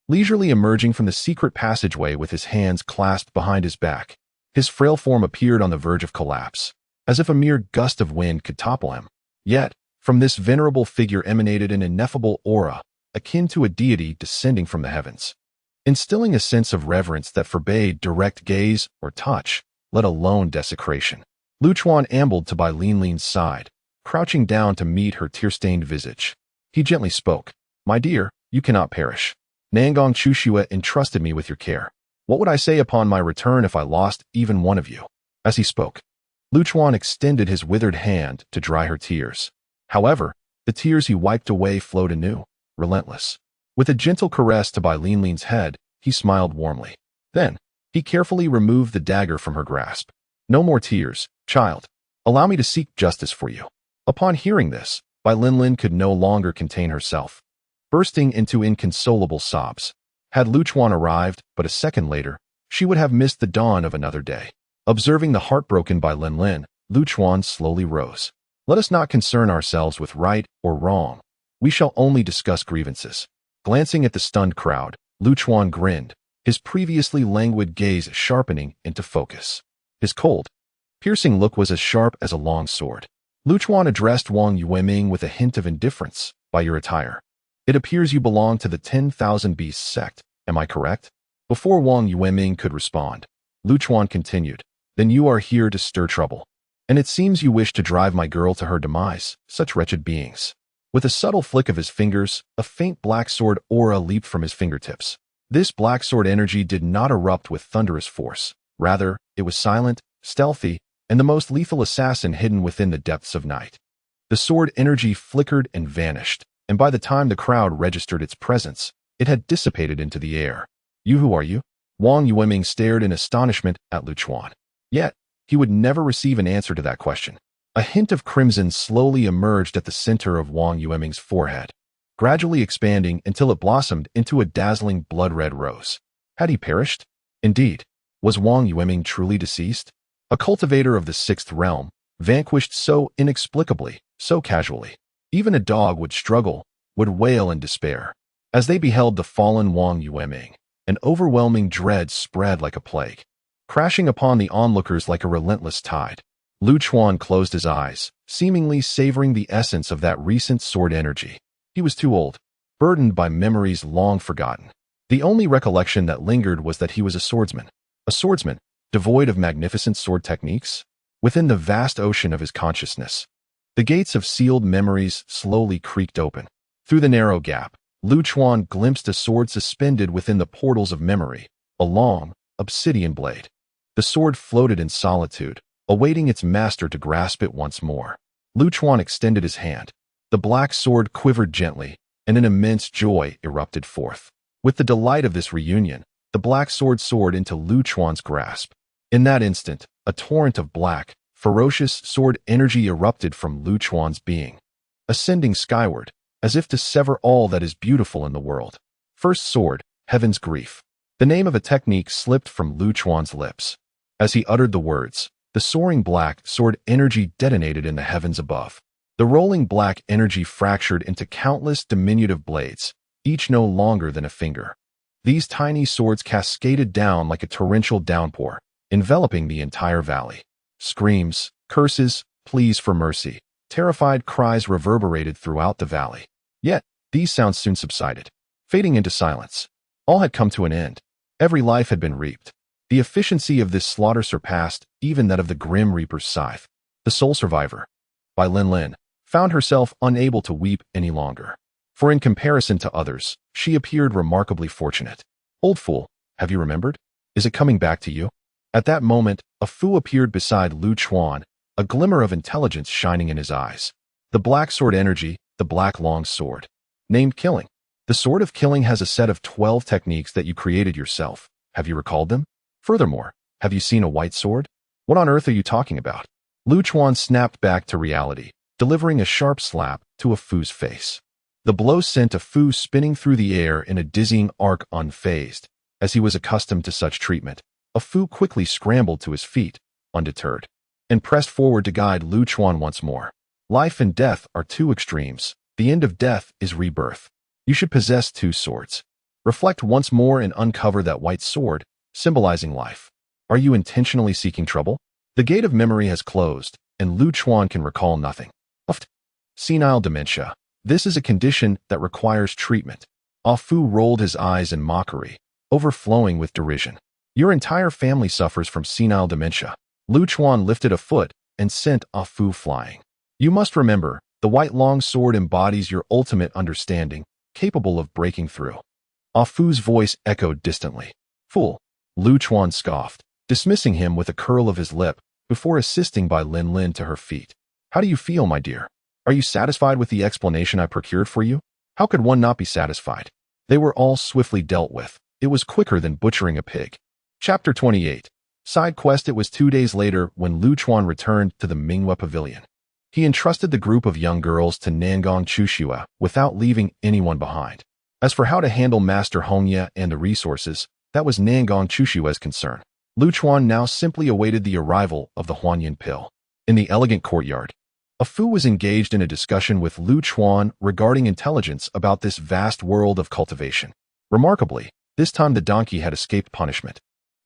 Speaker 1: leisurely emerging from the secret passageway with his hands clasped behind his back. His frail form appeared on the verge of collapse, as if a mere gust of wind could topple him. Yet, from this venerable figure emanated an ineffable aura, akin to a deity descending from the heavens, instilling a sense of reverence that forbade direct gaze or touch, let alone desecration. Lu Chuan ambled to Bai Linlin's side, crouching down to meet her tear-stained visage. He gently spoke. My dear, you cannot perish. Nangong Chuxue entrusted me with your care. What would I say upon my return if I lost even one of you? As he spoke, Lu Chuan extended his withered hand to dry her tears. However, the tears he wiped away flowed anew, relentless. With a gentle caress to Bai Linlin's head, he smiled warmly. Then, he carefully removed the dagger from her grasp. No more tears, child. Allow me to seek justice for you. Upon hearing this, Bai Linlin could no longer contain herself, bursting into inconsolable sobs. Had Lu Chuan arrived but a second later, she would have missed the dawn of another day. Observing the heartbroken Bai Linlin, Lu Chuan slowly rose. Let us not concern ourselves with right or wrong. We shall only discuss grievances. Glancing at the stunned crowd, Lu Chuan grinned, his previously languid gaze sharpening into focus. His cold, piercing look was as sharp as a long sword. Lu Chuan addressed Wang Yueming with a hint of indifference. By your attire, it appears you belong to the 10,000 Beasts sect, am I correct? Before Wang Yueming could respond, Lu Chuan continued. Then you are here to stir trouble. And it seems you wish to drive my girl to her demise, such wretched beings. With a subtle flick of his fingers, a faint black sword aura leaped from his fingertips. This black sword energy did not erupt with thunderous force. Rather, it was silent, stealthy, and the most lethal assassin hidden within the depths of night. The sword energy flickered and vanished, and by the time the crowd registered its presence, it had dissipated into the air. You, who are you? Wang Yueming stared in astonishment at Lu Chuan. Yet, he would never receive an answer to that question. A hint of crimson slowly emerged at the center of Wang Yueming's forehead, gradually expanding until it blossomed into a dazzling blood-red rose. Had he perished? Indeed, was Wang Yueming truly deceased? A cultivator of the sixth realm, vanquished so inexplicably, so casually. Even a dog would struggle, would wail in despair. As they beheld the fallen Wang Yueming, an overwhelming dread spread like a plague, crashing upon the onlookers like a relentless tide. Lu Chuan closed his eyes, seemingly savoring the essence of that recent sword energy. He was too old, burdened by memories long forgotten. The only recollection that lingered was that he was a swordsman, devoid of magnificent sword techniques. Within the vast ocean of his consciousness, the gates of sealed memories slowly creaked open. Through the narrow gap, Lu Chuan glimpsed a sword suspended within the portals of memory, a long, obsidian blade. The sword floated in solitude, awaiting its master to grasp it once more. Lu Chuan extended his hand, The black sword quivered gently, and an immense joy erupted forth. With the delight of this reunion, the black sword soared into Lu Chuan's grasp. In that instant, a torrent of black, ferocious sword energy erupted from Lu Chuan's being, ascending skyward, as if to sever all that is beautiful in the world. First sword, Heaven's Grief. The name of a technique slipped from Lu Chuan's lips. As he uttered the words, the soaring black sword energy detonated in the heavens above. The rolling black energy fractured into countless diminutive blades, each no longer than a finger. These tiny swords cascaded down like a torrential downpour, enveloping the entire valley. Screams, curses, pleas for mercy, terrified cries reverberated throughout the valley. Yet, these sounds soon subsided, fading into silence. All had come to an end. Every life had been reaped. The efficiency of this slaughter surpassed even that of the Grim Reaper's scythe. The Sole Survivor, by Lin Lin, found herself unable to weep any longer. For in comparison to others, she appeared remarkably fortunate. Old fool, have you remembered? Is it coming back to you? At that moment, a Fu appeared beside Lu Chuan, a glimmer of intelligence shining in his eyes. The black sword energy, the black long sword. Named Killing. The Sword of Killing has a set of 12 techniques that you created yourself. Have you recalled them? Furthermore, have you seen a white sword? What on earth are you talking about? Lu Chuan snapped back to reality, delivering a sharp slap to a Fu's face. The blow sent a Fu spinning through the air in a dizzying arc unfazed. As he was accustomed to such treatment, a Fu quickly scrambled to his feet, undeterred, and pressed forward to guide Lu Chuan once more. Life and death are two extremes. The end of death is rebirth. You should possess two swords. Reflect once more and uncover that white sword, symbolizing life. Are you intentionally seeking trouble? The gate of memory has closed, and Lu Chuan can recall nothing. Senile dementia. This is a condition that requires treatment. Ah Fu rolled his eyes in mockery, overflowing with derision. Your entire family suffers from senile dementia. Lu Chuan lifted a foot and sent Ah Fu flying. You must remember, the white long sword embodies your ultimate understanding, capable of breaking through. Ah Fu's voice echoed distantly. Fool. Lu Chuan scoffed, dismissing him with a curl of his lip, before assisting by Lin Lin to her feet. How do you feel, my dear? Are you satisfied with the explanation I procured for you? How could one not be satisfied? They were all swiftly dealt with. It was quicker than butchering a pig. Chapter 28. Side quest. It was 2 days later when Lu Chuan returned to the Minghua Pavilion. He entrusted the group of young girls to Nangong Chuxua without leaving anyone behind. As for how to handle Master Hongya and the resources, that was Nangong Chuxua's concern. Lu Chuan now simply awaited the arrival of the Huanyan pill. In the elegant courtyard, a Fu was engaged in a discussion with Lu Chuan regarding intelligence about this vast world of cultivation. Remarkably, this time the donkey had escaped punishment.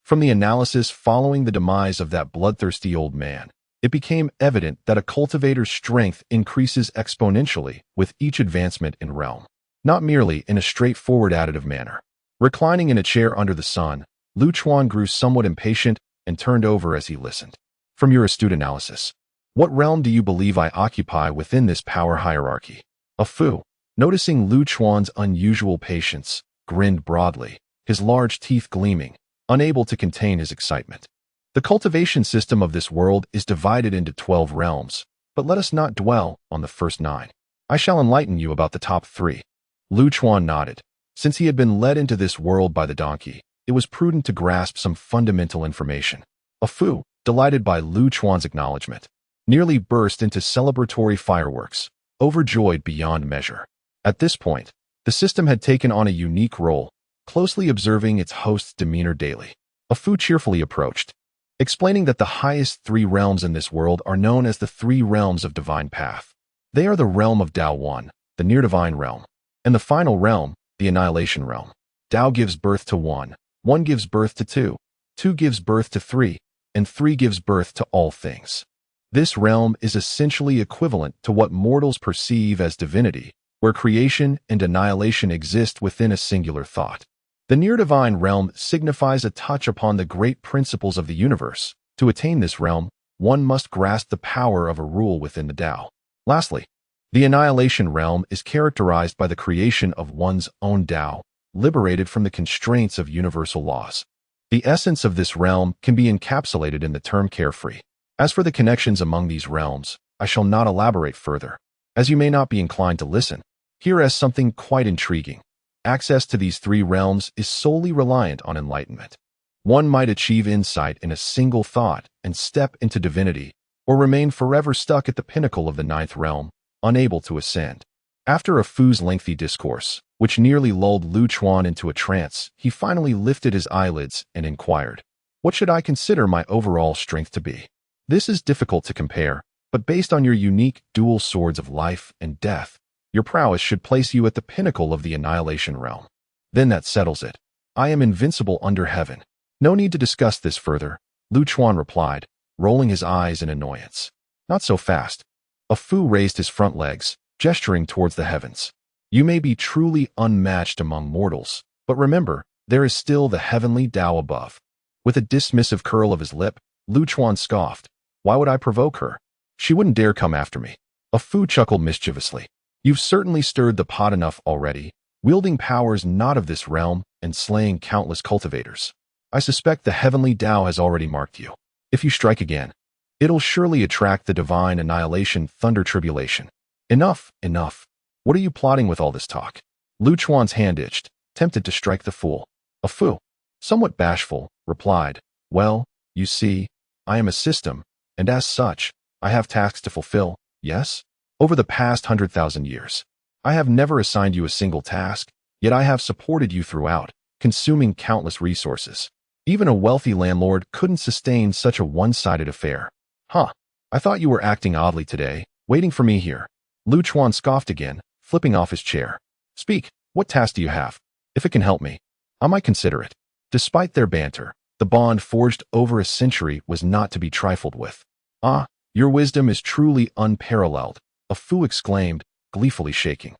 Speaker 1: From the analysis following the demise of that bloodthirsty old man, it became evident that a cultivator's strength increases exponentially with each advancement in realm, not merely in a straightforward additive manner. Reclining in a chair under the sun, Lu Chuan grew somewhat impatient and turned over as he listened. From your astute analysis, what realm do you believe I occupy within this power hierarchy? A Fu, noticing Lu Chuan's unusual patience, grinned broadly, his large teeth gleaming, unable to contain his excitement. The cultivation system of this world is divided into 12 realms, but let us not dwell on the first 9. I shall enlighten you about the top 3. Lu Chuan nodded. Since he had been led into this world by the donkey, it was prudent to grasp some fundamental information. A Fu, delighted by Lu Chuan's acknowledgement, nearly burst into celebratory fireworks, overjoyed beyond measure. At this point, the system had taken on a unique role, closely observing its host's demeanor daily. A Fu cheerfully approached, explaining that the highest 3 realms in this world are known as the 3 realms of divine path. They are the realm of Tao 1, the near-divine realm, and the final realm, the annihilation realm. Tao gives birth to 1, 1 gives birth to 2, 2 gives birth to 3, and 3 gives birth to all things. This realm is essentially equivalent to what mortals perceive as divinity, where creation and annihilation exist within a singular thought. The near-divine realm signifies a touch upon the great principles of the universe. To attain this realm, one must grasp the power of a rule within the Tao. Lastly, the annihilation realm is characterized by the creation of one's own Tao, liberated from the constraints of universal laws. The essence of this realm can be encapsulated in the term carefree. As for the connections among these realms, I shall not elaborate further. As you may not be inclined to listen, here is something quite intriguing. Access to these three realms is solely reliant on enlightenment. One might achieve insight in a single thought and step into divinity, or remain forever stuck at the pinnacle of the ninth realm, unable to ascend. After a Fu's lengthy discourse, which nearly lulled Lu Chuan into a trance, he finally lifted his eyelids and inquired, "What should I consider my overall strength to be?" This is difficult to compare, but based on your unique dual swords of life and death, your prowess should place you at the pinnacle of the annihilation realm. Then that settles it. I am invincible under heaven. No need to discuss this further, Lu Chuan replied, rolling his eyes in annoyance. Not so fast. A Fu raised his front legs, gesturing towards the heavens. You may be truly unmatched among mortals, but remember, there is still the heavenly Tao above. With a dismissive curl of his lip, Lu Chuan scoffed. Why would I provoke her? She wouldn't dare come after me. A Fu chuckled mischievously. You've certainly stirred the pot enough already, wielding powers not of this realm and slaying countless cultivators. I suspect the heavenly Tao has already marked you. If you strike again, it'll surely attract the divine annihilation thunder tribulation. Enough, enough. What are you plotting with all this talk? Lu Chuan's hand itched, tempted to strike the fool. A Fu, somewhat bashful, replied, Well, you see, I am a system, and as such, I have tasks to fulfill, yes? Over the past 100,000 years, I have never assigned you a single task, yet I have supported you throughout, consuming countless resources. Even a wealthy landlord couldn't sustain such a one-sided affair. Huh, I thought you were acting oddly today, waiting for me here. Lu Chuan scoffed again, flipping off his chair. Speak, what task do you have? If it can help me, I might consider it. Despite their banter, the bond forged over a century was not to be trifled with. Ah, your wisdom is truly unparalleled, a Fu exclaimed, gleefully shaking.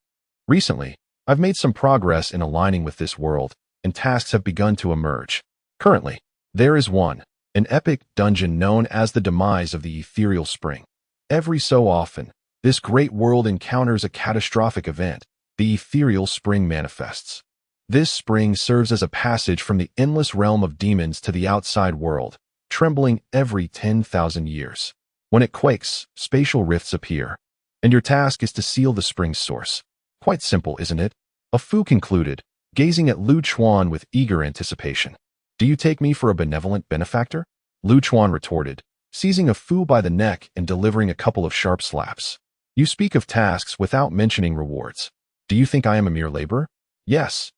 Speaker 1: Recently, I've made some progress in aligning with this world, and tasks have begun to emerge. Currently, there is one, an epic dungeon known as the Demise of the Ethereal Spring. Every so often, this great world encounters a catastrophic event. The Ethereal Spring manifests. This spring serves as a passage from the endless realm of demons to the outside world, trembling every 10,000 years. When it quakes, spatial rifts appear, and your task is to seal the spring's source. Quite simple, isn't it? A Fu concluded, gazing at Lu Chuan with eager anticipation. Do you take me for a benevolent benefactor? Lu Chuan retorted, seizing a Fu by the neck and delivering a couple of sharp slaps. You speak of tasks without mentioning rewards. Do you think I am a mere laborer? Yes,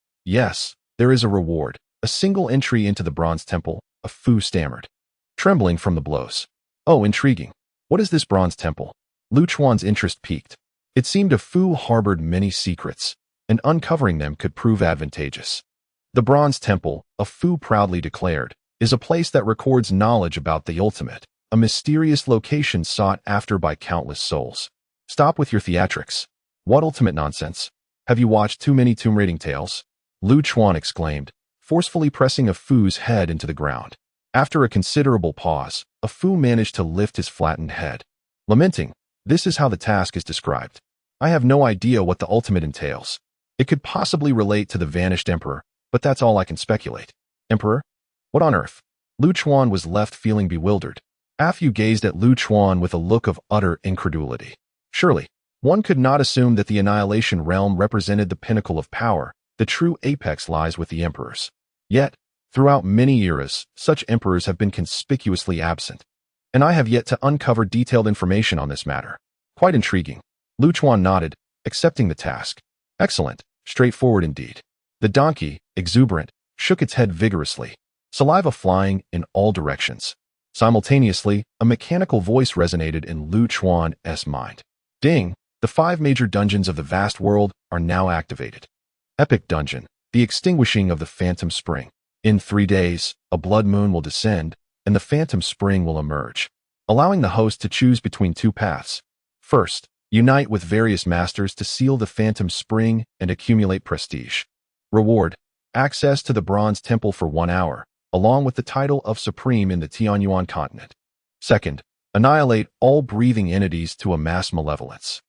Speaker 1: there is a reward. A single entry into the Bronze Temple, a Fu stammered, trembling from the blows. Oh, intriguing. What is this Bronze Temple? Lu Chuan's interest piqued. It seemed a Fu harbored many secrets, and uncovering them could prove advantageous. The Bronze Temple, a Fu proudly declared, is a place that records knowledge about the ultimate, a mysterious location sought after by countless souls. Stop with your theatrics. What ultimate nonsense? Have you watched too many tomb raiding tales? Lu Chuan exclaimed, forcefully pressing a Fu's head into the ground. After a considerable pause, a Fu managed to lift his flattened head. Lamenting, this is how the task is described. I have no idea what the ultimate entails. It could possibly relate to the vanished emperor, but that's all I can speculate. Emperor? What on earth? Lu Chuan was left feeling bewildered. A Fu gazed at Lu Chuan with a look of utter incredulity. Surely, one could not assume that the annihilation realm represented the pinnacle of power. The true apex lies with the emperors. Yet, throughout many eras, such emperors have been conspicuously absent. And I have yet to uncover detailed information on this matter. Quite intriguing. Lu Chuan nodded, accepting the task. Excellent, straightforward indeed. The donkey, exuberant, shook its head vigorously, saliva flying in all directions. Simultaneously, a mechanical voice resonated in Lu Chuan's mind. Ding! The 5 major dungeons of the vast world are now activated. Epic Dungeon, the extinguishing of the Phantom Spring. In 3 days, a blood moon will descend, and the Phantom Spring will emerge, allowing the host to choose between 2 paths. First, unite with various masters to seal the Phantom Spring and accumulate prestige. Reward, access to the Bronze Temple for 1 hour, along with the title of Supreme in the Tianyuan continent. Second, annihilate all breathing entities to amass malevolence.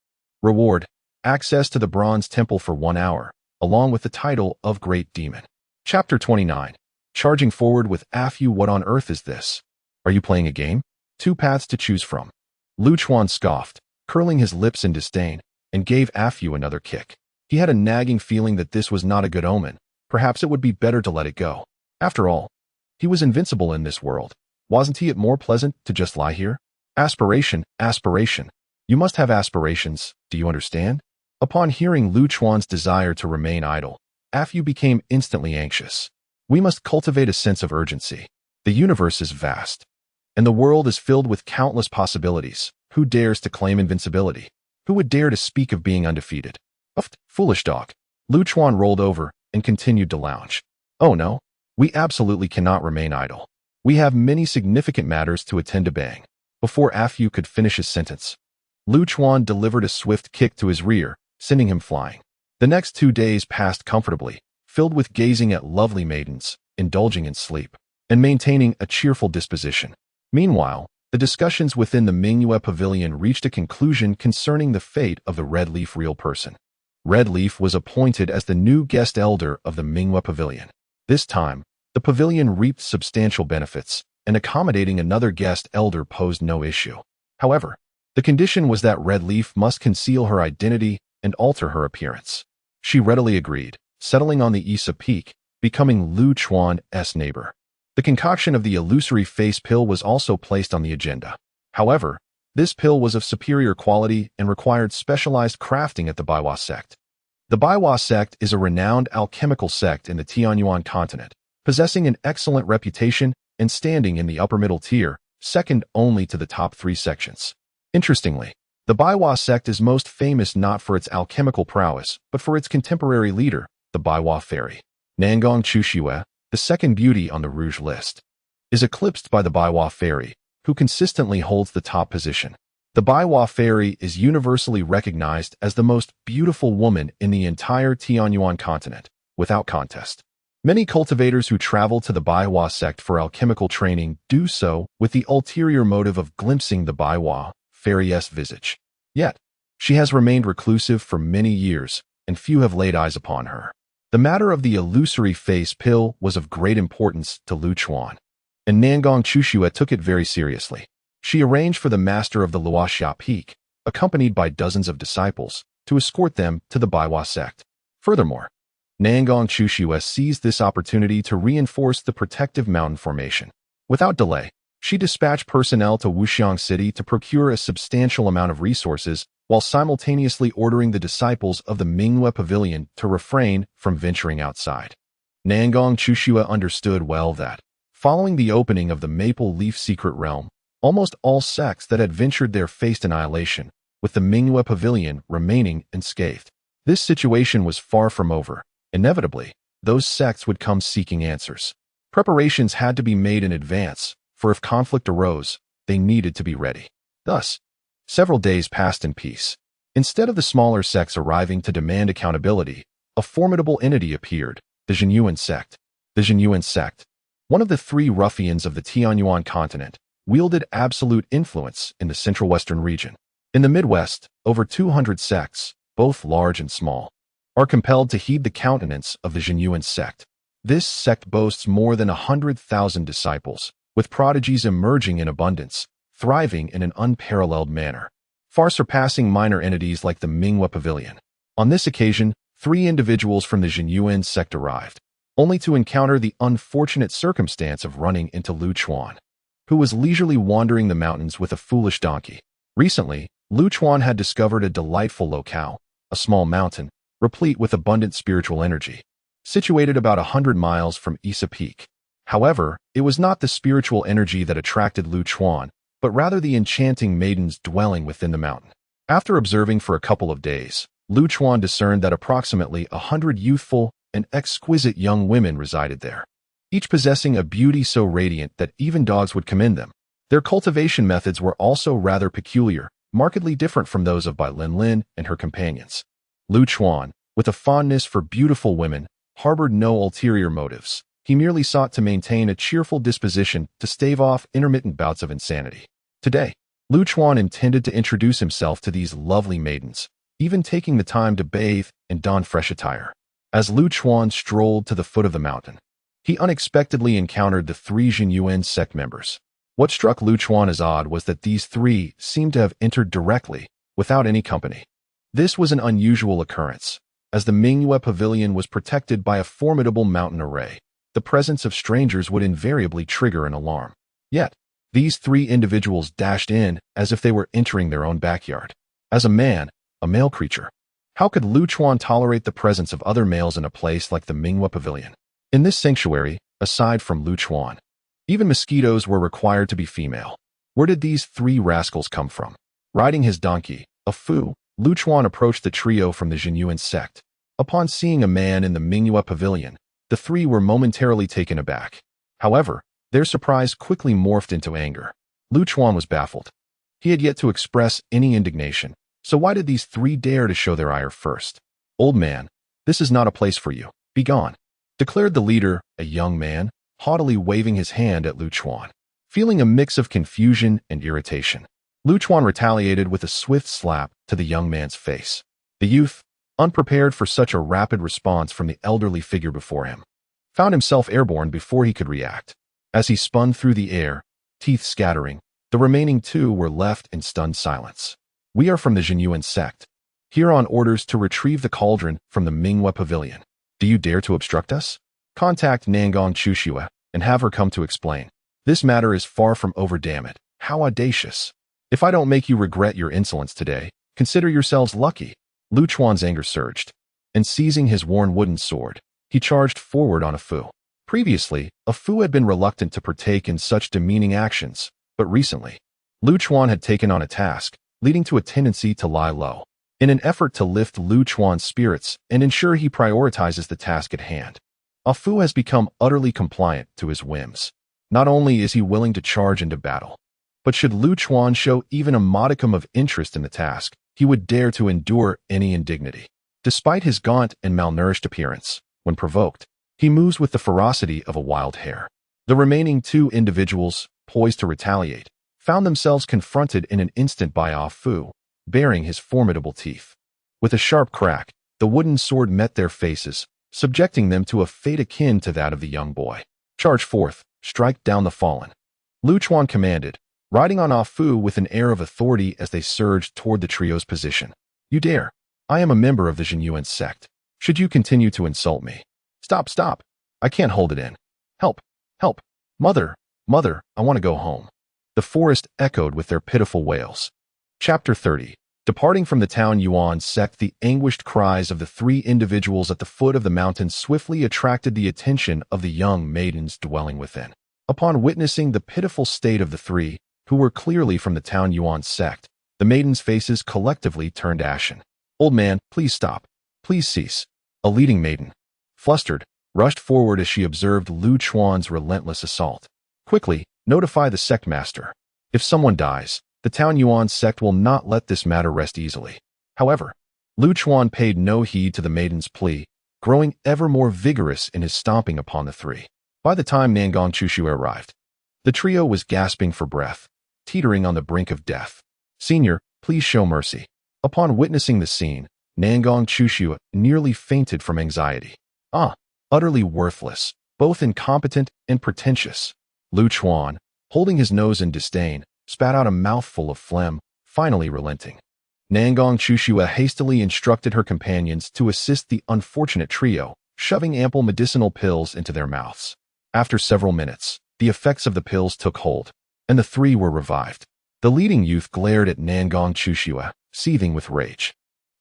Speaker 1: Reward, access to the Bronze Temple for 1 hour, along with the title of Great Demon. Chapter 29. Charging forward with A Fu. What on earth is this? Are you playing a game? 2 paths to choose from. Lu Chuan scoffed, curling his lips in disdain. and gave Afu another kick. He had a nagging feeling that this was not a good omen. Perhaps it would be better to let it go. After all, he was invincible in this world. Wasn't it more pleasant to just lie here? Aspiration, aspiration. You must have aspirations, do you understand? Upon hearing Lu Chuan's desire to remain idle, Afu became instantly anxious. We must cultivate a sense of urgency. The universe is vast, and the world is filled with countless possibilities. Who dares to claim invincibility? Who would dare to speak of being undefeated? Foolish dog. Lu Chuan rolled over and continued to lounge. Oh no, we absolutely cannot remain idle. We have many significant matters to attend to. Bang. Before Afu could finish his sentence, Lu Chuan delivered a swift kick to his rear, sending him flying. The next 2 days passed comfortably, filled with gazing at lovely maidens, indulging in sleep, and maintaining a cheerful disposition. Meanwhile, the discussions within the Mingyue Pavilion reached a conclusion concerning the fate of the Red Leaf real person. Red Leaf was appointed as the new guest elder of the Mingyue Pavilion. This time, the pavilion reaped substantial benefits, and accommodating another guest elder posed no issue. However, the condition was that Red Leaf must conceal her identity and alter her appearance. She readily agreed, settling on the Isa Peak, becoming Lu Chuan's neighbor. The concoction of the illusory face pill was also placed on the agenda. However, this pill was of superior quality and required specialized crafting at the Baiwa sect. The Baiwa sect is a renowned alchemical sect in the Tianyuan continent, possessing an excellent reputation and standing in the upper middle tier, second only to the top 3 sections. Interestingly, the Baiwa sect is most famous not for its alchemical prowess, but for its contemporary leader, the Baiwa fairy. Nangong Chushue, the second beauty on the Rouge list, is eclipsed by the Baiwa fairy, who consistently holds the top position. The Baiwa fairy is universally recognized as the most beautiful woman in the entire Tianyuan continent, without contest. Many cultivators who travel to the Baiwa sect for alchemical training do so with the ulterior motive of glimpsing the Baiwa fairy's visage. Yet, she has remained reclusive for many years, and few have laid eyes upon her. The matter of the illusory face pill was of great importance to Lu Chuan, and Nangong Chushue took it very seriously. She arranged for the master of the Luoxia Peak, accompanied by dozens of disciples, to escort them to the Baiwa sect. Furthermore, Nangong Chushue seized this opportunity to reinforce the protective mountain formation. Without delay, she dispatched personnel to Wuxiang City to procure a substantial amount of resources, while simultaneously ordering the disciples of the Mingyue Pavilion to refrain from venturing outside. Nangong Chushue understood well that, following the opening of the Maple Leaf Secret Realm, almost all sects that had ventured there faced annihilation, with the Mingyue Pavilion remaining unscathed. This situation was far from over. Inevitably, those sects would come seeking answers. Preparations had to be made in advance, for if conflict arose, they needed to be ready. Thus, several days passed in peace. Instead of the smaller sects arriving to demand accountability, a formidable entity appeared, the Zhenyuan sect. The Zhenyuan sect, one of the 3 ruffians of the Tianyuan continent, wielded absolute influence in the central western region. In the Midwest, over 200 sects, both large and small, are compelled to heed the countenance of the Zhenyuan sect. This sect boasts more than 100,000 disciples, with prodigies emerging in abundance, thriving in an unparalleled manner, far surpassing minor entities like the Mingyue Pavilion. On this occasion, 3 individuals from the Zhenyuan sect arrived, only to encounter the unfortunate circumstance of running into Lu Chuan, who was leisurely wandering the mountains with a foolish donkey. Recently, Lu Chuan had discovered a delightful locale, a small mountain, replete with abundant spiritual energy, situated about 100 miles from Isa Peak. However, it was not the spiritual energy that attracted Lu Chuan, but rather the enchanting maidens dwelling within the mountain. After observing for a couple of days, Lu Chuan discerned that approximately 100 youthful and exquisite young women resided there, each possessing a beauty so radiant that even dogs would commend them. Their cultivation methods were also rather peculiar, markedly different from those of Bai Lin and her companions. Lu Chuan, with a fondness for beautiful women, harbored no ulterior motives. He merely sought to maintain a cheerful disposition to stave off intermittent bouts of insanity. Today, Lu Chuan intended to introduce himself to these lovely maidens, even taking the time to bathe and don fresh attire. As Lu Chuan strolled to the foot of the mountain, he unexpectedly encountered the 3 Zhenyuan sect members. What struck Lu Chuan as odd was that these 3 seemed to have entered directly, without any company. This was an unusual occurrence, as the Mingyue Pavilion was protected by a formidable mountain array. The presence of strangers would invariably trigger an alarm. Yet, these three individuals dashed in as if they were entering their own backyard. As a man, a male creature, how could Lu Chuan tolerate the presence of other males in a place like the Mingyue Pavilion? In this sanctuary, aside from Lu Chuan, even mosquitoes were required to be female. Where did these three rascals come from? Riding his donkey, a Fu, Lu Chuan approached the trio from the Jinyuan sect. Upon seeing a man in the Mingyue Pavilion, the three were momentarily taken aback. However, their surprise quickly morphed into anger. Lu Chuan was baffled. He had yet to express any indignation, so why did these three dare to show their ire first? Old man, this is not a place for you. Be gone, declared the leader, a young man, haughtily waving his hand at Lu Chuan. Feeling a mix of confusion and irritation, Lu Chuan retaliated with a swift slap to the young man's face. The youth, unprepared for such a rapid response from the elderly figure before him, found himself airborne before he could react. As he spun through the air, teeth scattering, the remaining two were left in stunned silence. We are from the Jinyuan sect, here on orders to retrieve the cauldron from the Mingyue Pavilion. Do you dare to obstruct us? Contact Nangong Chushua and have her come to explain. This matter is far from over, damn it. How audacious. If I don't make you regret your insolence today, consider yourselves lucky. Lu Chuan's anger surged, and seizing his worn wooden sword, he charged forward on a Fu. Previously, a Fu had been reluctant to partake in such demeaning actions, but recently, Lu Chuan had taken on a task, leading to a tendency to lie low. In an effort to lift Lu Chuan's spirits and ensure he prioritizes the task at hand, a Fu has become utterly compliant to his whims. Not only is he willing to charge into battle, but should Lu Chuan show even a modicum of interest in the task, he would dare to endure any indignity. Despite his gaunt and malnourished appearance, when provoked, he moves with the ferocity of a wild hare. The remaining two individuals, poised to retaliate, found themselves confronted in an instant by Ah Fu, baring his formidable teeth. With a sharp crack, the wooden sword met their faces, subjecting them to a fate akin to that of the young boy. Charge forth, strike down the fallen, Lu Chuan commanded, riding on Ah Fu with an air of authority as they surged toward the trio's position. You dare. I am a member of the Jinyuan sect. Should you continue to insult me? Stop, stop. I can't hold it in. Help, help. Mother, mother, I want to go home. The forest echoed with their pitiful wails. Chapter 30. Departing from the town Yuan sect, the anguished cries of the three individuals at the foot of the mountain swiftly attracted the attention of the young maidens dwelling within. Upon witnessing the pitiful state of the three, who were clearly from the town Yuan sect, the maidens' faces collectively turned ashen. Old man, please stop. Please cease. A leading maiden, flustered, rushed forward as she observed Lu Chuan's relentless assault. Quickly, notify the sect master. If someone dies, the town Yuan sect will not let this matter rest easily. However, Lu Chuan paid no heed to the maiden's plea, growing ever more vigorous in his stomping upon the three. By the time Nangong Chushua arrived, the trio was gasping for breath, teetering on the brink of death. Senior, please show mercy. Upon witnessing the scene, Nangong Chushua nearly fainted from anxiety. Utterly worthless, both incompetent and pretentious. Lu Chuan, holding his nose in disdain, spat out a mouthful of phlegm, finally relenting. Nangong Chushua hastily instructed her companions to assist the unfortunate trio, shoving ample medicinal pills into their mouths. After several minutes, the effects of the pills took hold, and the three were revived. The leading youth glared at Nangong Chushua, seething with rage.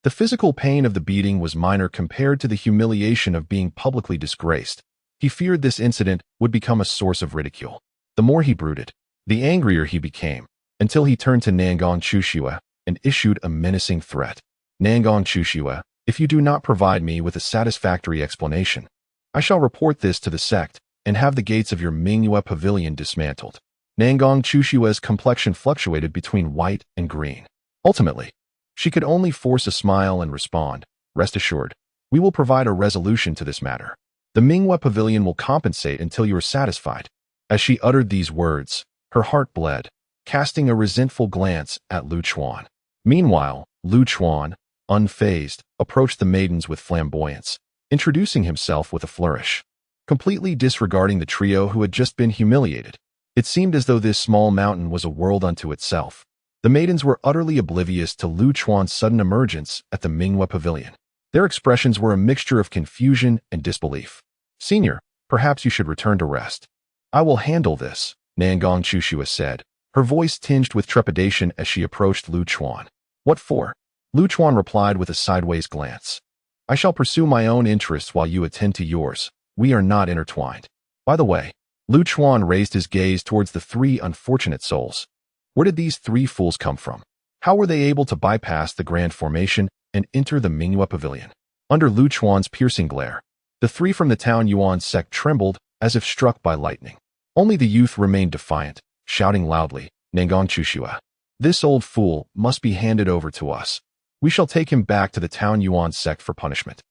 Speaker 1: The physical pain of the beating was minor compared to the humiliation of being publicly disgraced. He feared this incident would become a source of ridicule. The more he brooded, the angrier he became, until he turned to Nangong Chushua and issued a menacing threat. Nangong Chushua, if you do not provide me with a satisfactory explanation, I shall report this to the sect and have the gates of your Mingyue Pavilion dismantled. Nangong Chushua's complexion fluctuated between white and green. Ultimately, she could only force a smile and respond, rest assured, we will provide a resolution to this matter. The Mingyue Pavilion will compensate until you are satisfied. As she uttered these words, her heart bled, casting a resentful glance at Lu Chuan. Meanwhile, Lu Chuan, unfazed, approached the maidens with flamboyance, introducing himself with a flourish. Completely disregarding the trio who had just been humiliated, it seemed as though this small mountain was a world unto itself. The maidens were utterly oblivious to Lu Chuan's sudden emergence at the Minghua Pavilion. Their expressions were a mixture of confusion and disbelief. "Senior, perhaps you should return to rest." "I will handle this," Nangong Chushua said, her voice tinged with trepidation as she approached Lu Chuan. "What for?" Lu Chuan replied with a sideways glance. "I shall pursue my own interests while you attend to yours. We are not intertwined." "By the way," Lu Chuan raised his gaze towards the three unfortunate souls. "Where did these three fools come from? How were they able to bypass the grand formation and enter the Minghua Pavilion?" Under Lu Chuan's piercing glare, the three from the Town Yuan sect trembled as if struck by lightning. Only the youth remained defiant, shouting loudly, "Nangong Chushua, this old fool must be handed over to us. We shall take him back to the Town Yuan sect for punishment."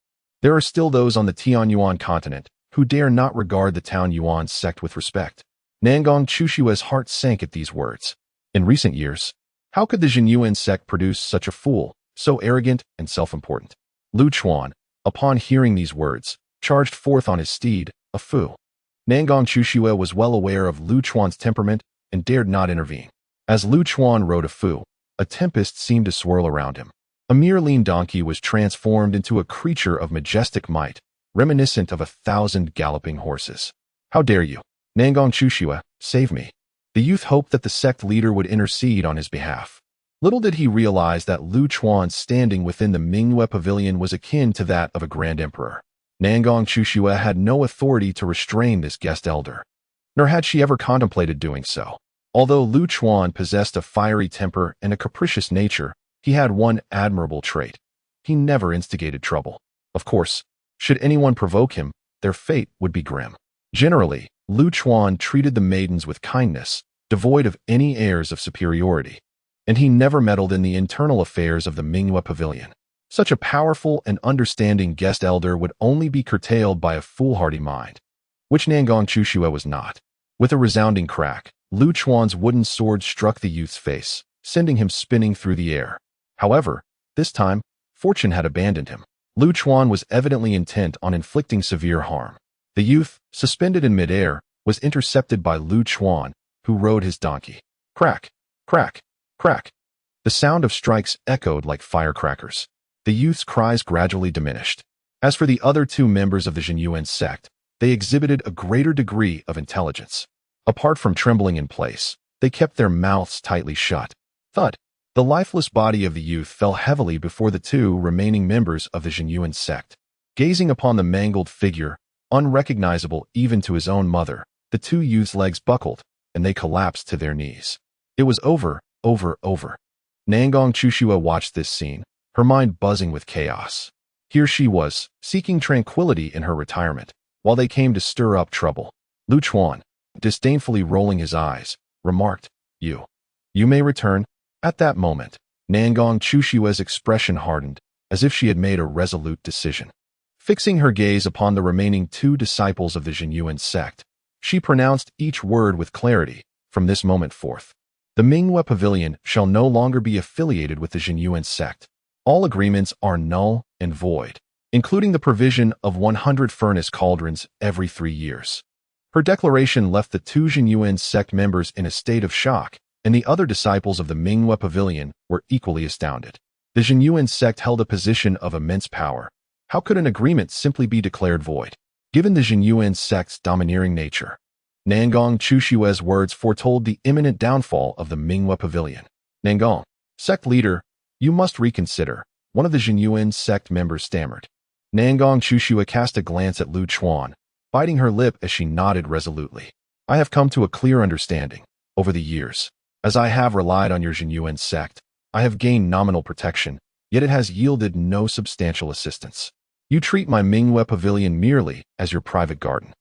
Speaker 1: There are still those on the Tian Yuan continent who dare not regard the Town Yuan sect with respect. Nangong Chushua's heart sank at these words. In recent years, how could the Jinyuan sect produce such a fool, so arrogant and self-important? Lu Chuan, upon hearing these words, charged forth on his steed, a fool. Nangong Chushua was well aware of Lu Chuan's temperament and dared not intervene. As Lu Chuan rode a fu, a tempest seemed to swirl around him. A mere lean donkey was transformed into a creature of majestic might, reminiscent of 1,000 galloping horses. "How dare you? Nangong Chushua, save me." The youth hoped that the sect leader would intercede on his behalf. Little did he realize that Lu Chuan's standing within the Minghua Pavilion was akin to that of a grand emperor. Nangong Chushua had no authority to restrain this guest elder, nor had she ever contemplated doing so. Although Lu Chuan possessed a fiery temper and a capricious nature, he had one admirable trait. He never instigated trouble. Of course, should anyone provoke him, their fate would be grim. Generally, Lu Chuan treated the maidens with kindness, devoid of any airs of superiority, and he never meddled in the internal affairs of the Minghua Pavilion. Such a powerful and understanding guest elder would only be curtailed by a foolhardy mind, which Nangong Chushua was not. With a resounding crack, Lu Chuan's wooden sword struck the youth's face, sending him spinning through the air. However, this time, fortune had abandoned him. Lu Chuan was evidently intent on inflicting severe harm. The youth, suspended in midair, was intercepted by Lu Chuan, who rode his donkey. Crack, crack, crack. The sound of strikes echoed like firecrackers. The youth's cries gradually diminished. As for the other two members of the Jinyuan sect, they exhibited a greater degree of intelligence. Apart from trembling in place, they kept their mouths tightly shut. Thud. The lifeless body of the youth fell heavily before the two remaining members of the Jinyuan sect. Gazing upon the mangled figure, unrecognizable even to his own mother, the two youths' legs buckled, and they collapsed to their knees. It was over. Nangong Chushua watched this scene, her mind buzzing with chaos. Here she was, seeking tranquility in her retirement, while they came to stir up trouble. Lu Chuan, disdainfully rolling his eyes, remarked, You may return." At that moment, Nangong Chushua's expression hardened, as if she had made a resolute decision. Fixing her gaze upon the remaining two disciples of the Jinyuan sect, she pronounced each word with clarity. From this moment forth, the Minghua Pavilion shall no longer be affiliated with the Jinyuan sect. All agreements are null and void, including the provision of 100 furnace cauldrons every 3 years. Her declaration left the two Jinyuan sect members in a state of shock, and the other disciples of the Minghua Pavilion were equally astounded. The Jinyuan sect held a position of immense power. How could an agreement simply be declared void, given the Jinyuan sect's domineering nature? Nangong Chushua's words foretold the imminent downfall of the Minghua Pavilion. "Nangong, sect leader, you must reconsider," one of the Jinyuan sect members stammered. Nangong Chushua cast a glance at Lu Chuan, biting her lip as she nodded resolutely. "I have come to a clear understanding. Over the years, as I have relied on your Jinyuan sect, I have gained nominal protection, yet it has yielded no substantial assistance. You treat my Minghua Pavilion merely as your private garden."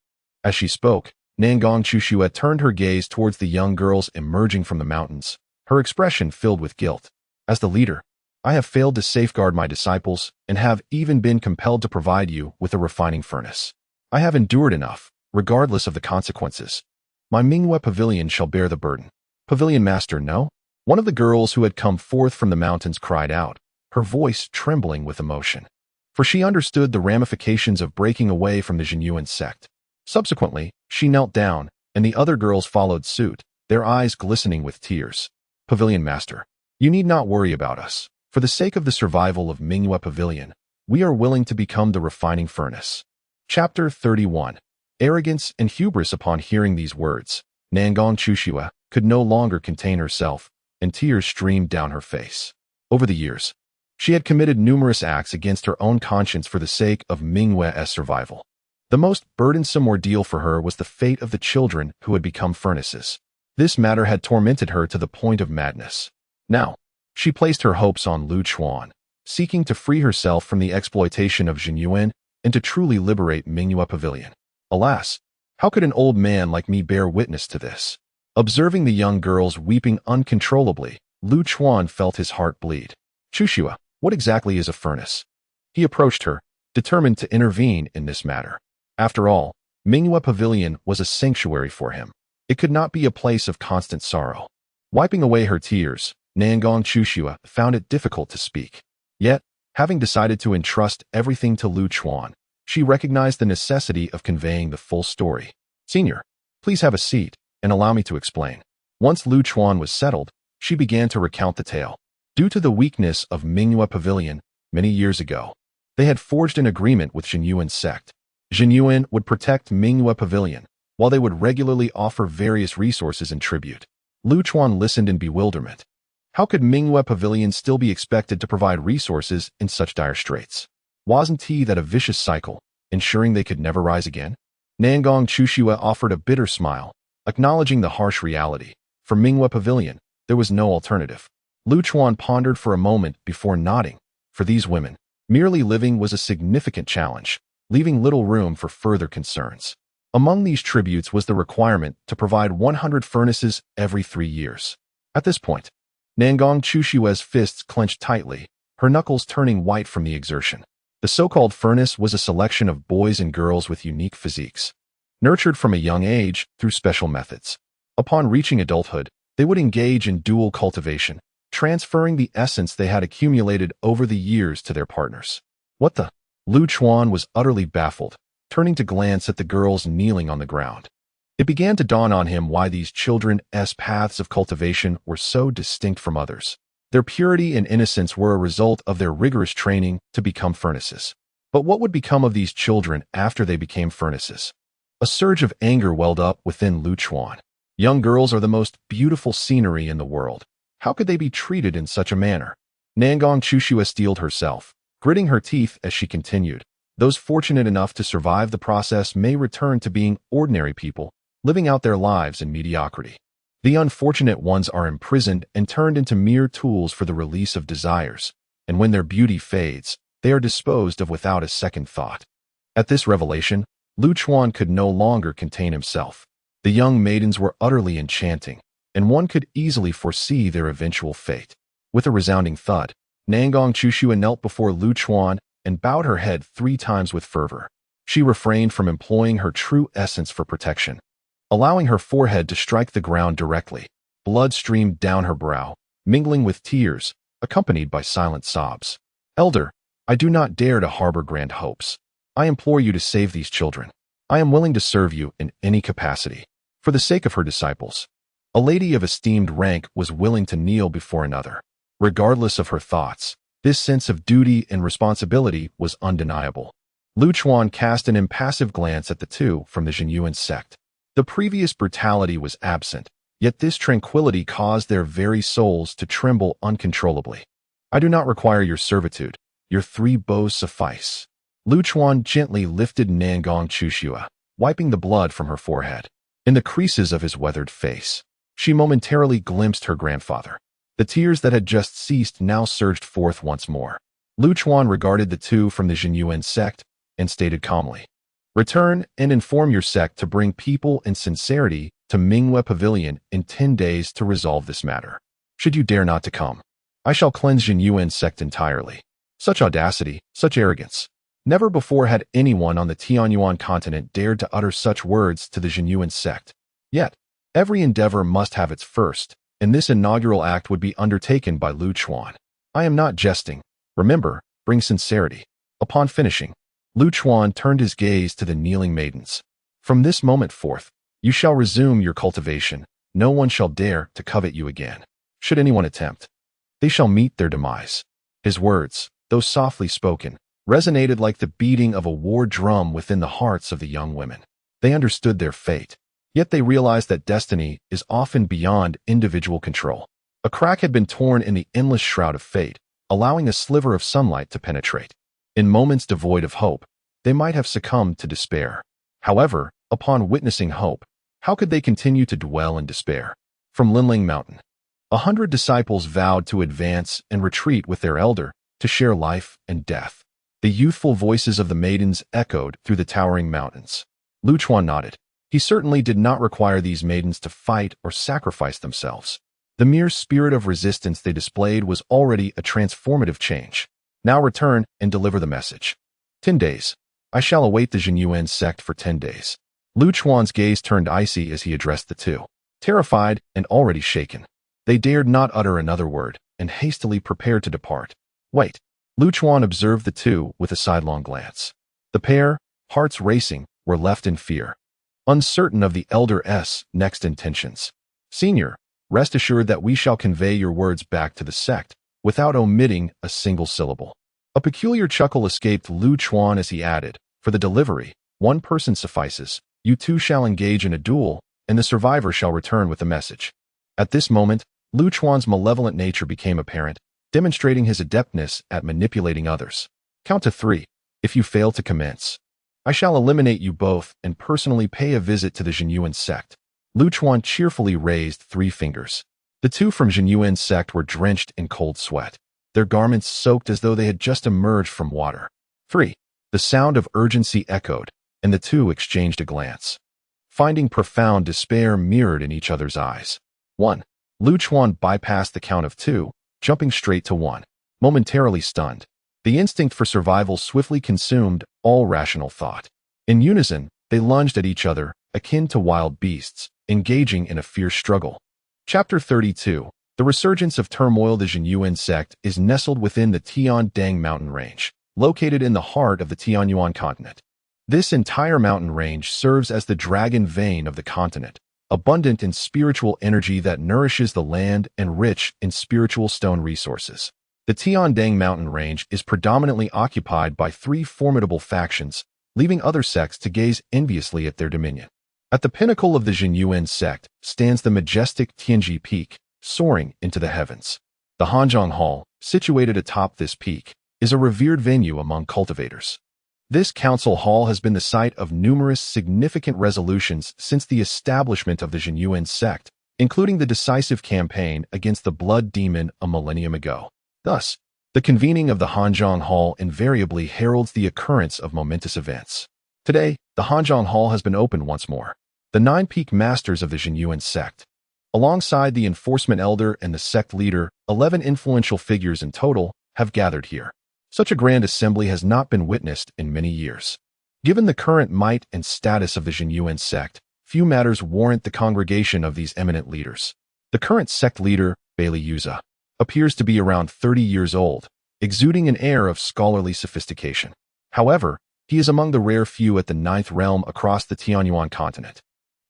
Speaker 1: As she spoke, Nangong Chushua turned her gaze towards the young girls emerging from the mountains, her expression filled with guilt. "As the leader, I have failed to safeguard my disciples and have even been compelled to provide you with a refining furnace. I have endured enough, regardless of the consequences. My Minghua Pavilion shall bear the burden." "Pavilion Master, no?" One of the girls who had come forth from the mountains cried out, her voice trembling with emotion. For she understood the ramifications of breaking away from the Jinyuan sect. Subsequently, she knelt down, and the other girls followed suit, their eyes glistening with tears. "Pavilion Master, You need not worry about us. For the sake of the survival of Mingyue Pavilion, we are willing to become the refining furnace. Chapter 31. Arrogance and hubris. Upon hearing these words, Nangong Chushua could no longer contain herself, and tears streamed down her face. Over the years, she had committed numerous acts against her own conscience for the sake of Minghue's survival. The most burdensome ordeal for her was the fate of the children who had become furnaces. This matter had tormented her to the point of madness. Now, she placed her hopes on Lu Chuan, seeking to free herself from the exploitation of Jinyuan and to truly liberate Mingyue Pavilion. Alas, how could an old man like me bear witness to this? Observing the young girls weeping uncontrollably, Lu Chuan felt his heart bleed. Chushua, what exactly is a furnace? He approached her, determined to intervene in this matter. After all, Mingyue Pavilion was a sanctuary for him. It could not be a place of constant sorrow. Wiping away her tears, Nangong Chushua found it difficult to speak. Yet, having decided to entrust everything to Lu Chuan, she recognized the necessity of conveying the full story. Senior, please have a seat and allow me to explain. Once Lu Chuan was settled, she began to recount the tale. Due to the weakness of Mingyue Pavilion, many years ago, they had forged an agreement with Jinyuan's sect. Jinyuan would protect Mingyue Pavilion, while they would regularly offer various resources in tribute. Lu Chuan listened in bewilderment. How could Mingyue Pavilion still be expected to provide resources in such dire straits? Wasn't that a vicious cycle, ensuring they could never rise again? Nangong Chushua offered a bitter smile, acknowledging the harsh reality. For Mingyue Pavilion, there was no alternative. Lu Chuan pondered for a moment before nodding. For these women, merely living was a significant challenge, leaving little room for further concerns. Among these tributes was the requirement to provide 100 furnaces every 3 years. At this point, Nangong Chushua's fists clenched tightly, her knuckles turning white from the exertion. The so-called furnace was a selection of boys and girls with unique physiques, nurtured from a young age through special methods. Upon reaching adulthood, they would engage in dual cultivation, transferring the essence they had accumulated over the years to their partners. What the? Lu Chuan was utterly baffled, turning to glance at the girls kneeling on the ground. It began to dawn on him why these children's paths of cultivation were so distinct from others. Their purity and innocence were a result of their rigorous training to become furnaces. But what would become of these children after they became furnaces? A surge of anger welled up within Lu Chuan. Young girls are the most beautiful scenery in the world. How could they be treated in such a manner? Nangong Chushua steeled herself, gritting her teeth as she continued. Those fortunate enough to survive the process may return to being ordinary people, living out their lives in mediocrity. The unfortunate ones are imprisoned and turned into mere tools for the release of desires, and when their beauty fades, they are disposed of without a second thought. At this revelation, Lu Chuan could no longer contain himself. The young maidens were utterly enchanting, and one could easily foresee their eventual fate. With a resounding thud, Nangong Chushua knelt before Lu Chuan and bowed her head 3 times with fervor. She refrained from employing her true essence for protection, allowing her forehead to strike the ground directly. Blood streamed down her brow, mingling with tears, accompanied by silent sobs. Elder, I do not dare to harbor grand hopes. I implore you to save these children. I am willing to serve you in any capacity. For the sake of her disciples. A lady of esteemed rank was willing to kneel before another. Regardless of her thoughts, this sense of duty and responsibility was undeniable. Lu Chuan cast an impassive glance at the two from the Jinyuan sect. The previous brutality was absent, yet this tranquility caused their very souls to tremble uncontrollably. I do not require your servitude. Your 3 bows suffice. Lu Chuan gently lifted Nangong Chushua, wiping the blood from her forehead. In the creases of his weathered face, she momentarily glimpsed her grandfather. The tears that had just ceased now surged forth once more. Lu Chuan regarded the two from the Jinyuan sect and stated calmly, return and inform your sect to bring people in sincerity to Mingyue Pavilion in 10 days to resolve this matter. Should you dare not to come, I shall cleanse Jinyuan's sect entirely. Such audacity, such arrogance. Never before had anyone on the Tianyuan continent dared to utter such words to the Jinyuan sect. Yet, every endeavor must have its first, and this inaugural act would be undertaken by Lu Chuan. I am not jesting. Remember, bring sincerity. Upon finishing, Lu Chuan turned his gaze to the kneeling maidens. From this moment forth, you shall resume your cultivation. No one shall dare to covet you again. Should anyone attempt, they shall meet their demise. His words, though softly spoken, resonated like the beating of a war drum within the hearts of the young women. They understood their fate, yet they realized that destiny is often beyond individual control. A crack had been torn in the endless shroud of fate, allowing a sliver of sunlight to penetrate. In moments devoid of hope, they might have succumbed to despair. However, upon witnessing hope, how could they continue to dwell in despair? From Linling Mountain, 100 disciples vowed to advance and retreat with their elder, to share life and death. The youthful voices of the maidens echoed through the towering mountains. Lu Chuan nodded. He certainly did not require these maidens to fight or sacrifice themselves. The mere spirit of resistance they displayed was already a transformative change. Now return and deliver the message. 10 days. I shall await the Jinyuan sect for 10 days. Lu Chuan's gaze turned icy as he addressed the two. Terrified and already shaken, they dared not utter another word and hastily prepared to depart. Wait. Lu Chuan observed the two with a sidelong glance. The pair, hearts racing, were left in fear, uncertain of the elder's next intentions. Senior, rest assured that we shall convey your words back to the sect, without omitting a single syllable. A peculiar chuckle escaped Lu Chuan as he added, for the delivery, one person suffices. You two shall engage in a duel, and the survivor shall return with the message. At this moment, Lu Chuan's malevolent nature became apparent, demonstrating his adeptness at manipulating others. Count to 3. If you fail to commence, I shall eliminate you both and personally pay a visit to the Jinyuan sect. Lu Chuan cheerfully raised 3 fingers. The two from Jinyuan sect were drenched in cold sweat, their garments soaked as though they had just emerged from water. 3. The sound of urgency echoed, and the two exchanged a glance, finding profound despair mirrored in each other's eyes. 1. Lu Chuan bypassed the count of 2, jumping straight to 1. Momentarily stunned, the instinct for survival swiftly consumed all rational thought. In unison, they lunged at each other, akin to wild beasts, engaging in a fierce struggle. Chapter 32. The resurgence of turmoil. The Jinyuan sect is nestled within the Tiandang mountain range, located in the heart of the Tianyuan continent. This entire mountain range serves as the dragon vein of the continent, abundant in spiritual energy that nourishes the land and rich in spiritual stone resources. The Tiandang mountain range is predominantly occupied by 3 formidable factions, leaving other sects to gaze enviously at their dominion. At the pinnacle of the Jinyuan sect stands the majestic Tianji Peak, soaring into the heavens. The Hanzhong Hall, situated atop this peak, is a revered venue among cultivators. This council hall has been the site of numerous significant resolutions since the establishment of the Jinyuan sect, including the decisive campaign against the blood demon a millennium ago. Thus, the convening of the Hanzhong Hall invariably heralds the occurrence of momentous events. Today, the Hanzhong Hall has been opened once more. The 9 peak masters of the Jinyuan sect, alongside the enforcement elder and the sect leader, 11 influential figures in total, have gathered here. Such a grand assembly has not been witnessed in many years. Given the current might and status of the Jinyuan sect, few matters warrant the congregation of these eminent leaders. The current sect leader, Bailey Yuza, appears to be around 30 years old, exuding an air of scholarly sophistication. However, he is among the rare few at the 9th realm across the Tianyuan continent,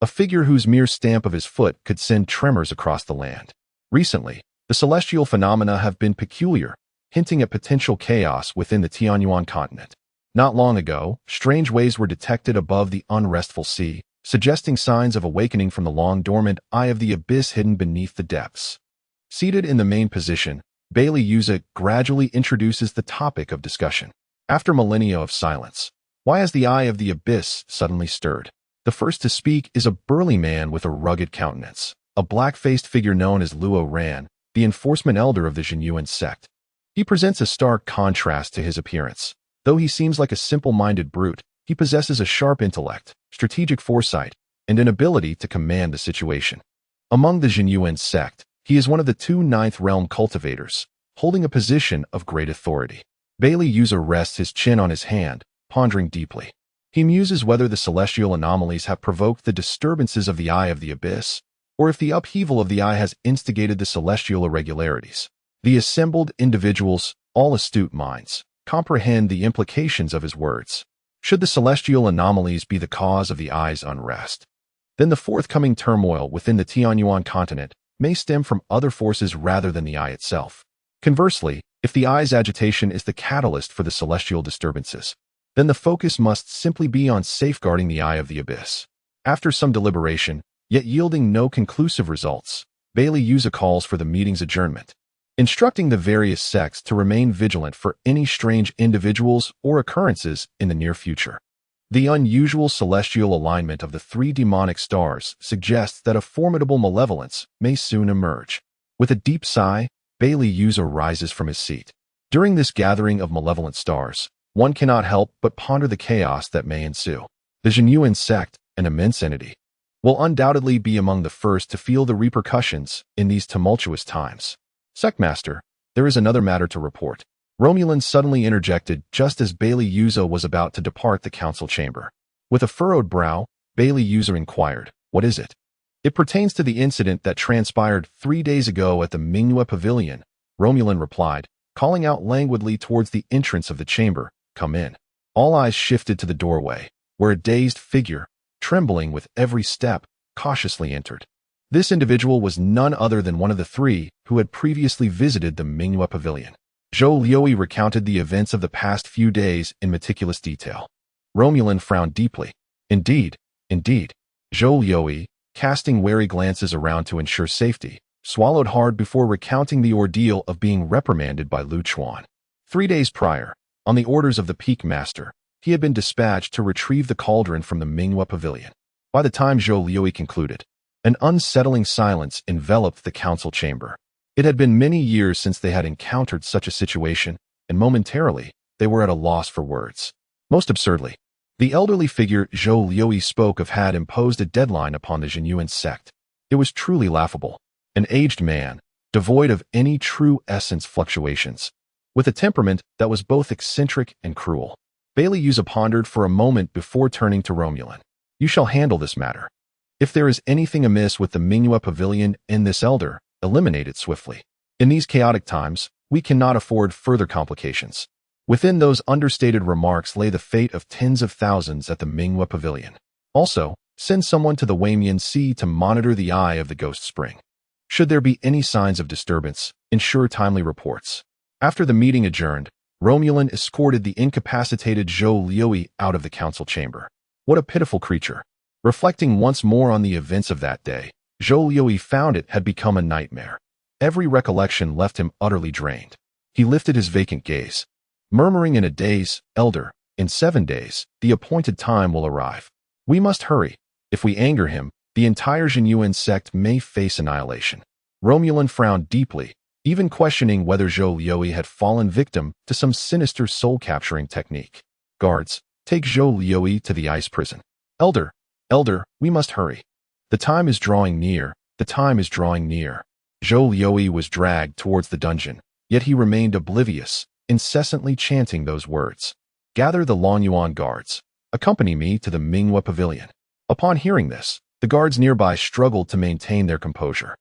Speaker 1: a figure whose mere stamp of his foot could send tremors across the land. Recently, the celestial phenomena have been peculiar, hinting at potential chaos within the Tianyuan continent. Not long ago, strange waves were detected above the unrestful sea, suggesting signs of awakening from the long-dormant eye of the abyss hidden beneath the depths. Seated in the main position, Bailey Yuza gradually introduces the topic of discussion. After millennia of silence, why has the eye of the abyss suddenly stirred? The first to speak is a burly man with a rugged countenance, a black-faced figure known as Luo Ran, the enforcement elder of the Jinyuan sect. He presents a stark contrast to his appearance. Though he seems like a simple-minded brute, he possesses a sharp intellect, strategic foresight, and an ability to command the situation. Among the Jinyuan sect, he is one of the 2 9th realm cultivators, holding a position of great authority. Bailey Yuza rests his chin on his hand, pondering deeply. He muses whether the celestial anomalies have provoked the disturbances of the eye of the abyss, or if the upheaval of the eye has instigated the celestial irregularities. The assembled individuals, all astute minds, comprehend the implications of his words. Should the celestial anomalies be the cause of the eye's unrest, then the forthcoming turmoil within the Tianyuan continent may stem from other forces rather than the eye itself. Conversely, if the eye's agitation is the catalyst for the celestial disturbances, then the focus must simply be on safeguarding the eye of the abyss. After some deliberation, yet yielding no conclusive results, Bailey Yuza calls for the meeting's adjournment, instructing the various sects to remain vigilant for any strange individuals or occurrences in the near future. The unusual celestial alignment of the three demonic stars suggests that a formidable malevolence may soon emerge. With a deep sigh, Bailey Yuza rises from his seat. During this gathering of malevolent stars, one cannot help but ponder the chaos that may ensue. The Jinyuan sect, an immense entity, will undoubtedly be among the first to feel the repercussions in these tumultuous times. Sectmaster, there is another matter to report. Romulan suddenly interjected just as Bailey Yuza was about to depart the council chamber. With a furrowed brow, Bailey Yuza inquired, "What is it?" "It pertains to the incident that transpired 3 days ago at the Mingyue Pavilion," Romulan replied, calling out languidly towards the entrance of the chamber, "Come in." All eyes shifted to the doorway, where a dazed figure, trembling with every step, cautiously entered. This individual was none other than one of the three who had previously visited the Mingyue Pavilion. Zhou Liuyi recounted the events of the past few days in meticulous detail. Romulan frowned deeply. Indeed. Zhou Liuyi, casting wary glances around to ensure safety, swallowed hard before recounting the ordeal of being reprimanded by Lu Chuan. 3 days prior, on the orders of the Peak Master, he had been dispatched to retrieve the cauldron from the Mingyue Pavilion. By the time Zhou Liuyi concluded, an unsettling silence enveloped the council chamber. It had been many years since they had encountered such a situation, and momentarily, they were at a loss for words. Most absurdly, the elderly figure Zhou Liuyi spoke of had imposed a deadline upon the Jinyuan sect. It was truly laughable. An aged man, devoid of any true essence fluctuations, with a temperament that was both eccentric and cruel. Bailey Yuza pondered for a moment before turning to Romulan. "You shall handle this matter. If there is anything amiss with the Mingyue Pavilion and this elder, eliminate it swiftly. In these chaotic times, we cannot afford further complications." Within those understated remarks lay the fate of tens of thousands at the Mingyue Pavilion. Also, send someone to the Wamian Sea to monitor the eye of the Ghost Spring. Should there be any signs of disturbance, ensure timely reports. After the meeting adjourned, Romulan escorted the incapacitated Zhou Liuyi out of the council chamber. What a pitiful creature. Reflecting once more on the events of that day, Zhou Liuyi found it had become a nightmare. Every recollection left him utterly drained. He lifted his vacant gaze, murmuring in a daze, "Elder, in 7 days, the appointed time will arrive. We must hurry. If we anger him, the entire Jinyuan sect may face annihilation." Romulan frowned deeply, even questioning whether Zhou Liuyi had fallen victim to some sinister soul-capturing technique. "Guards, take Zhou Liuyi to the ice prison." Elder, we must hurry. The time is drawing near. Zhou Liuyi was dragged towards the dungeon, yet he remained oblivious, incessantly chanting those words. "Gather the Lonyuan guards. Accompany me to the Mingyue Pavilion." Upon hearing this, the guards nearby struggled to maintain their composure.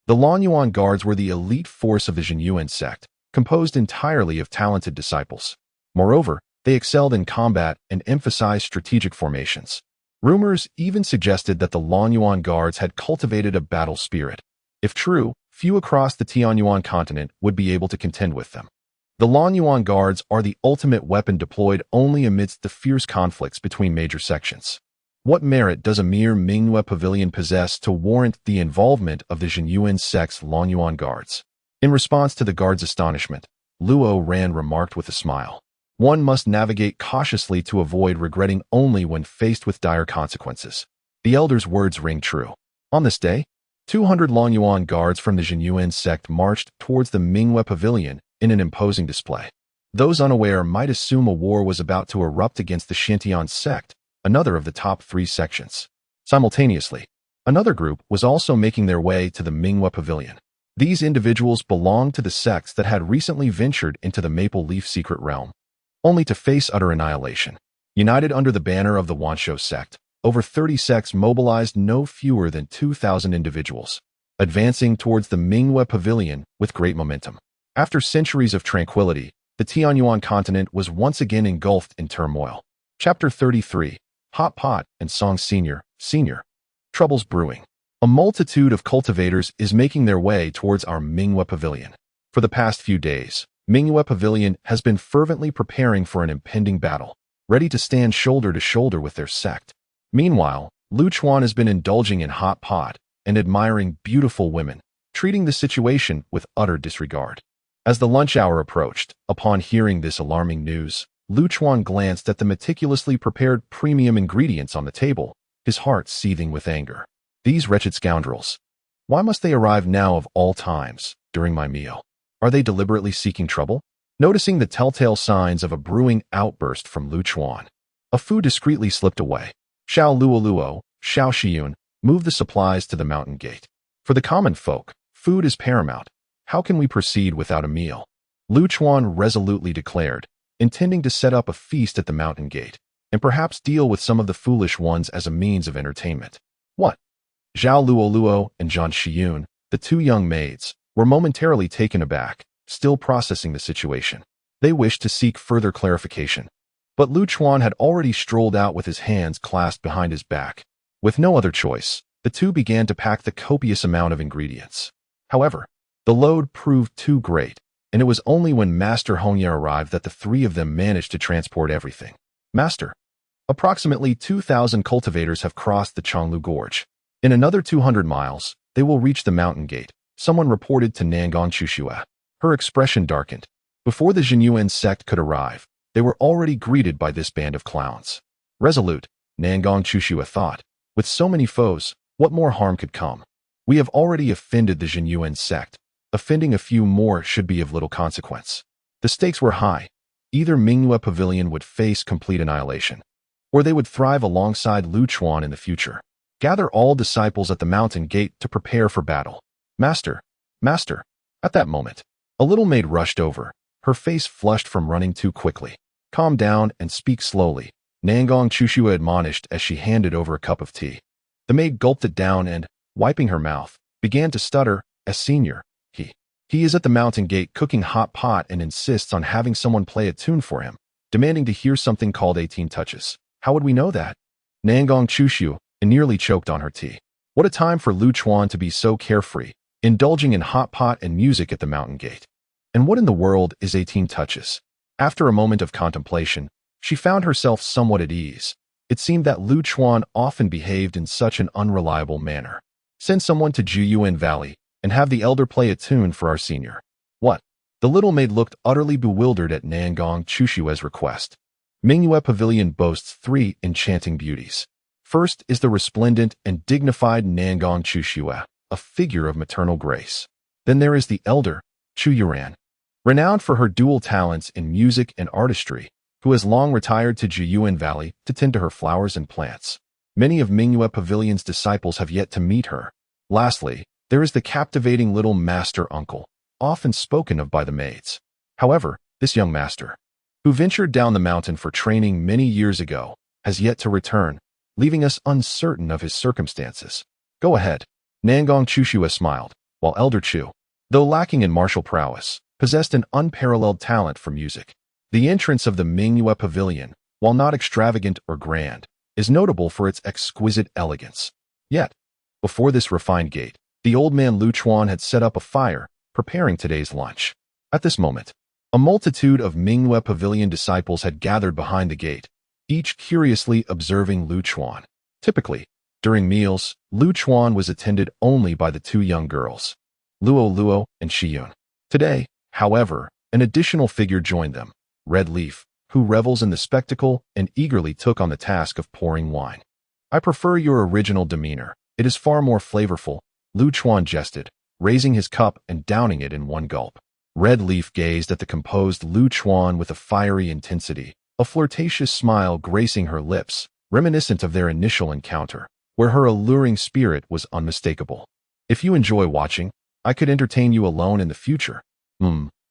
Speaker 1: The Lonyuan guards were the elite force of the Jinyuan sect, composed entirely of talented disciples. Moreover, they excelled in combat and emphasized strategic formations. Rumors even suggested that the Lonyuan guards had cultivated a battle spirit. If true, few across the Tianyuan continent would be able to contend with them. The Lonyuan guards are the ultimate weapon deployed only amidst the fierce conflicts between major sections. What merit does a mere Mingyue Pavilion possess to warrant the involvement of the Jinyuan sect's Lonyuan guards? In response to the guards' astonishment, Luo Ran remarked with a smile, "One must navigate cautiously to avoid regretting only when faced with dire consequences." The elder's words ring true. On this day, 200 Lonyuan guards from the Jinyuan sect marched towards the Mingyue Pavilion in an imposing display. Those unaware might assume a war was about to erupt against the Shintian sect, another of the top 3 sections. Simultaneously, another group was also making their way to the Mingyue Pavilion. These individuals belonged to the sects that had recently ventured into the Maple Leaf secret realm, only to face utter annihilation. United under the banner of the Wanshou sect, over 30 sects mobilized no fewer than 2,000 individuals, advancing towards the Mingyue Pavilion with great momentum. After centuries of tranquility, the Tianyuan continent was once again engulfed in turmoil. Chapter 33, Hot Pot and Song Senior. Troubles brewing. A multitude of cultivators is making their way towards our Mingyue Pavilion. For the past few days, Mingyue Pavilion has been fervently preparing for an impending battle, ready to stand shoulder to shoulder with their sect. Meanwhile, Lu Chuan has been indulging in hot pot and admiring beautiful women, treating the situation with utter disregard. As the lunch hour approached, upon hearing this alarming news, Lu Chuan glanced at the meticulously prepared premium ingredients on the table, his heart seething with anger. These wretched scoundrels. Why must they arrive now of all times, during my meal? Are they deliberately seeking trouble? Noticing the telltale signs of a brewing outburst from Lu Chuan, a fu discreetly slipped away. Xiao Luoluo, Xiao Xiyun, moved the supplies to the mountain gate. For the common folk, food is paramount. How can we proceed without a meal? Lu Chuan resolutely declared, intending to set up a feast at the mountain gate, and perhaps deal with some of the foolish ones as a means of entertainment. What? Zhao Luoluo and Zhang Xiyun, the two young maids, were momentarily taken aback, still processing the situation. They wished to seek further clarification. But Lu Chuan had already strolled out with his hands clasped behind his back. With no other choice, the two began to pack the copious amount of ingredients. However, the load proved too great, and it was only when Master Hongye arrived that the three of them managed to transport everything. Master, approximately 2,000 cultivators have crossed the Changlu Gorge. In another 200 miles, they will reach the mountain gate, someone reported to Nangong Chushua. Her expression darkened. Before the Jinyuan sect could arrive, they were already greeted by this band of clowns. Resolute, Nangong Chushua thought, with so many foes, what more harm could come? We have already offended the Jinyuan sect. Offending a few more should be of little consequence. The stakes were high. Either Mingyue Pavilion would face complete annihilation, or they would thrive alongside Lu Chuan in the future. Gather all disciples at the mountain gate to prepare for battle. Master, Master. At that moment, a little maid rushed over, her face flushed from running too quickly. Calm down and speak slowly, Nangong Chushua admonished as she handed over a cup of tea. The maid gulped it down and, wiping her mouth, began to stutter, as senior, he is at the mountain gate cooking hot pot and insists on having someone play a tune for him, demanding to hear something called 18 touches. How would we know that? Nangong Chushu nearly choked on her tea. What a time for Lu Chuan to be so carefree, indulging in hot pot and music at the mountain gate. And what in the world is 18 touches? After a moment of contemplation, she found herself somewhat at ease. It seemed that Lu Chuan often behaved in such an unreliable manner. Send someone to Juyuan Valley and have the elder play a tune for our senior. What? The little maid looked utterly bewildered at Nangong Chushua's request. Mingyue Pavilion boasts 3 enchanting beauties. First is the resplendent and dignified Nangong Chushua, a figure of maternal grace. Then there is the elder, Chu Yuran, renowned for her dual talents in music and artistry, who has long retired to Juyuan Valley to tend to her flowers and plants. Many of Mingyue Pavilion's disciples have yet to meet her. Lastly, there is the captivating little master uncle, often spoken of by the maids. However, this young master, who ventured down the mountain for training many years ago, has yet to return, leaving us uncertain of his circumstances. Go ahead. Nangong Chushua smiled, while Elder Chu, though lacking in martial prowess, possessed an unparalleled talent for music. The entrance of the Mingyue Pavilion, while not extravagant or grand, is notable for its exquisite elegance. Yet, before this refined gate, the old man Lu Chuan had set up a fire, preparing today's lunch. At this moment, a multitude of Mingyue Pavilion disciples had gathered behind the gate, each curiously observing Lu Chuan. Typically, during meals, Lu Chuan was attended only by the 2 young girls, Luo and Xiyun. Today, however, an additional figure joined them, Red Leaf, who revels in the spectacle and eagerly took on the task of pouring wine. I prefer your original demeanor. It is far more flavorful, Lu Chuan jested, raising his cup and downing it in one gulp. Red Leaf gazed at the composed Lu Chuan with a fiery intensity, a flirtatious smile gracing her lips, reminiscent of their initial encounter, where her alluring spirit was unmistakable. If you enjoy watching, I could entertain you alone in the future.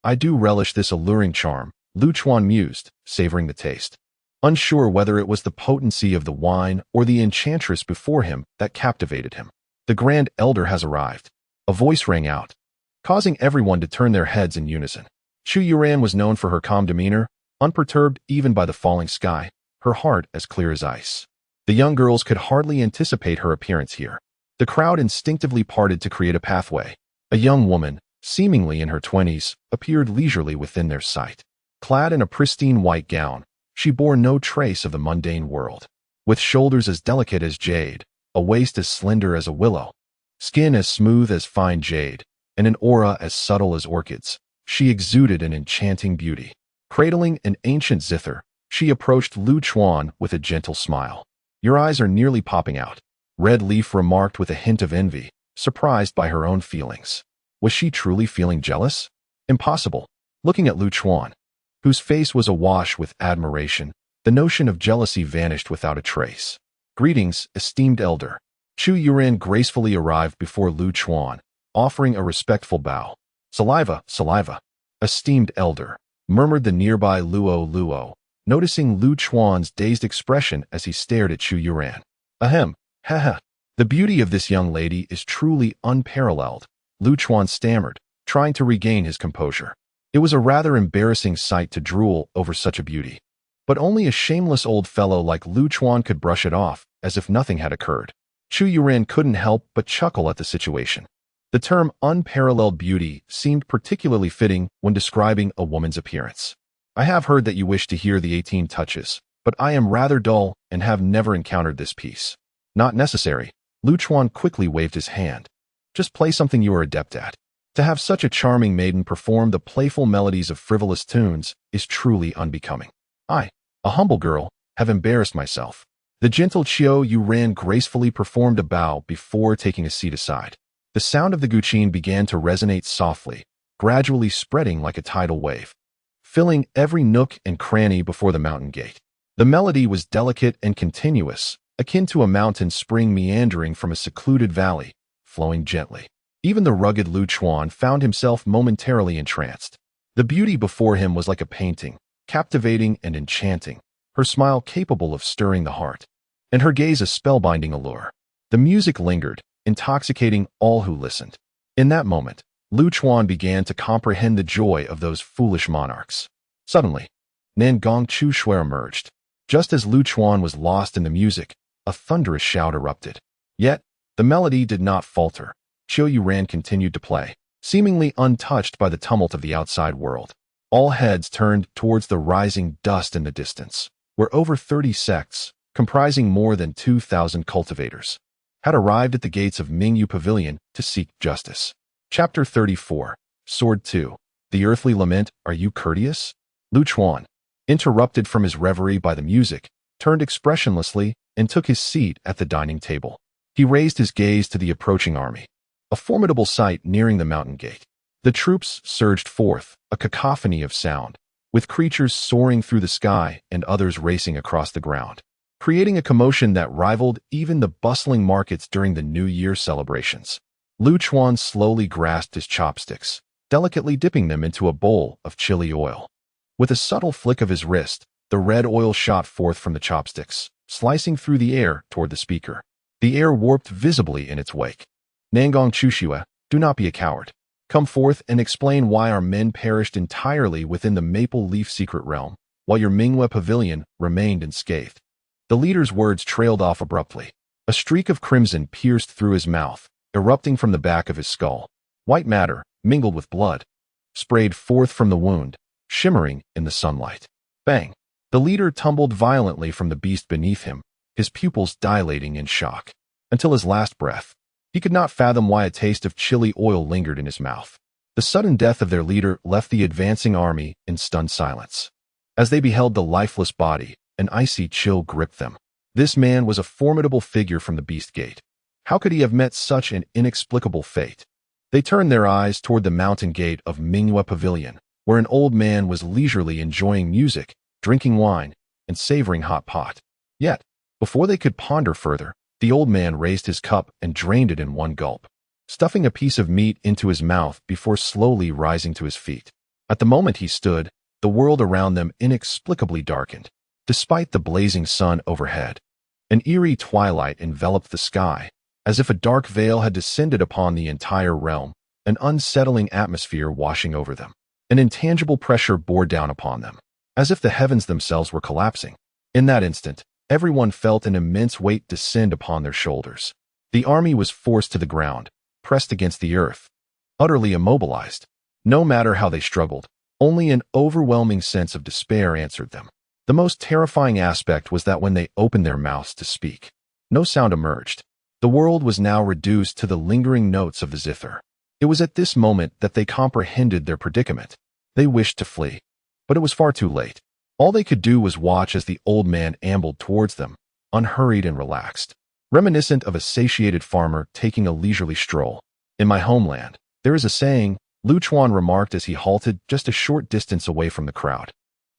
Speaker 1: I do relish this alluring charm, Lu Chuan mused, savoring the taste. Unsure whether it was the potency of the wine or the enchantress before him that captivated him. The Grand Elder has arrived. A voice rang out, causing everyone to turn their heads in unison. Chu Yuran was known for her calm demeanor, unperturbed even by the falling sky, her heart as clear as ice. The young girls could hardly anticipate her appearance here. The crowd instinctively parted to create a pathway. A young woman, seemingly in her 20s, appeared leisurely within their sight. Clad in a pristine white gown, she bore no trace of the mundane world. With shoulders as delicate as jade, a waist as slender as a willow, skin as smooth as fine jade, and an aura as subtle as orchids, she exuded an enchanting beauty. Cradling an ancient zither, she approached Lu Chuan with a gentle smile. "Your eyes are nearly popping out," Red Leaf remarked with a hint of envy, surprised by her own feelings. Was she truly feeling jealous? Impossible. Looking at Lu Chuan, whose face was awash with admiration, the notion of jealousy vanished without a trace. "Greetings, esteemed elder." Chu Yuran gracefully arrived before Lu Chuan, offering a respectful bow. "Saliva, saliva, esteemed elder," murmured the nearby Luo, noticing Lu Chuan's dazed expression as he stared at Chu Yuran. "Ahem, haha. The beauty of this young lady is truly unparalleled," Lu Chuan stammered, trying to regain his composure. It was a rather embarrassing sight to drool over such a beauty. But only a shameless old fellow like Lu Chuan could brush it off, as if nothing had occurred. Chu Yuran couldn't help but chuckle at the situation. The term unparalleled beauty seemed particularly fitting when describing a woman's appearance. "I have heard that you wish to hear the 18 touches, but I am rather dull and have never encountered this piece." "Not necessary." Lu Chuan quickly waved his hand. "Just play something you are adept at." To have such a charming maiden perform the playful melodies of frivolous tunes is truly unbecoming. "I, a humble girl, have embarrassed myself." The gentle Chiu Yuran gracefully performed a bow before taking a seat aside. The sound of the guqin began to resonate softly, gradually spreading like a tidal wave, filling every nook and cranny before the mountain gate. The melody was delicate and continuous, akin to a mountain spring meandering from a secluded valley, flowing gently. Even the rugged Lu Chuan found himself momentarily entranced. The beauty before him was like a painting, captivating and enchanting, her smile capable of stirring the heart, and her gaze a spellbinding allure. The music lingered, intoxicating all who listened. In that moment, Lu Chuan began to comprehend the joy of those foolish monarchs. Suddenly, Nan Gong Chu Shui emerged. Just as Lu Chuan was lost in the music, a thunderous shout erupted. Yet, the melody did not falter. Chiu Yuran continued to play, seemingly untouched by the tumult of the outside world. All heads turned towards the rising dust in the distance, where over 30 sects, comprising more than 2,000 cultivators, had arrived at the gates of Mingyu Pavilion to seek justice. Chapter 34, Sword 2, The Earthly Lament, Are You Courteous? Lu Chuan, interrupted from his reverie by the music, turned expressionlessly and took his seat at the dining table. He raised his gaze to the approaching army, a formidable sight nearing the mountain gate. The troops surged forth, a cacophony of sound, with creatures soaring through the sky and others racing across the ground, creating a commotion that rivaled even the bustling markets during the New Year celebrations. Lu Chuan slowly grasped his chopsticks, delicately dipping them into a bowl of chili oil. With a subtle flick of his wrist, the red oil shot forth from the chopsticks, slicing through the air toward the speaker. The air warped visibly in its wake. "Nangong Chushua, do not be a coward. Come forth and explain why our men perished entirely within the Maple Leaf Secret Realm, while your Mingwe Pavilion remained unscathed." The leader's words trailed off abruptly. A streak of crimson pierced through his mouth, erupting from the back of his skull. White matter, mingled with blood, sprayed forth from the wound, shimmering in the sunlight. Bang! The leader tumbled violently from the beast beneath him, his pupils dilating in shock. Until his last breath, he could not fathom why a taste of chili oil lingered in his mouth. The sudden death of their leader left the advancing army in stunned silence. As they beheld the lifeless body, an icy chill gripped them. This man was a formidable figure from the Beast Gate. How could he have met such an inexplicable fate? They turned their eyes toward the mountain gate of Mingwe Pavilion, where an old man was leisurely enjoying music, drinking wine, and savoring hot pot. Yet, before they could ponder further, the old man raised his cup and drained it in one gulp, stuffing a piece of meat into his mouth before slowly rising to his feet. At the moment he stood, the world around them inexplicably darkened. Despite the blazing sun overhead, an eerie twilight enveloped the sky, as if a dark veil had descended upon the entire realm, an unsettling atmosphere washing over them. An intangible pressure bore down upon them, as if the heavens themselves were collapsing. In that instant, everyone felt an immense weight descend upon their shoulders. The army was forced to the ground, pressed against the earth, utterly immobilized. No matter how they struggled, only an overwhelming sense of despair answered them. The most terrifying aspect was that when they opened their mouths to speak, no sound emerged. The world was now reduced to the lingering notes of the zither. It was at this moment that they comprehended their predicament. They wished to flee, but it was far too late. All they could do was watch as the old man ambled towards them, unhurried and relaxed, reminiscent of a satiated farmer taking a leisurely stroll. In my homeland, there is a saying, Lu Chuan remarked as he halted just a short distance away from the crowd.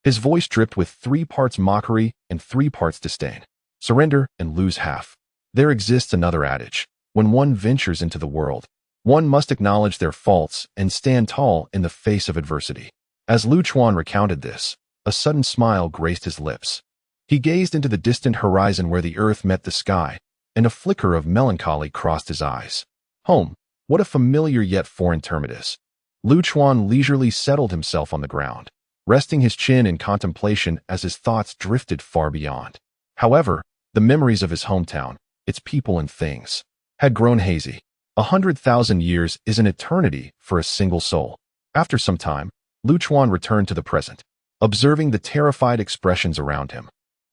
Speaker 1: His voice dripped with 3 parts mockery and 3 parts disdain. Surrender and lose half. There exists another adage. When one ventures into the world, one must acknowledge their faults and stand tall in the face of adversity. As Lu Chuan recounted this, a sudden smile graced his lips. He gazed into the distant horizon where the earth met the sky, and a flicker of melancholy crossed his eyes. Home, what a familiar yet foreign term it is. Lu Chuan leisurely settled himself on the ground, resting his chin in contemplation as his thoughts drifted far beyond. However, the memories of his hometown, its people and things, had grown hazy. 100,000 years is an eternity for a single soul. After some time, Lu Chuan returned to the present, observing the terrified expressions around him.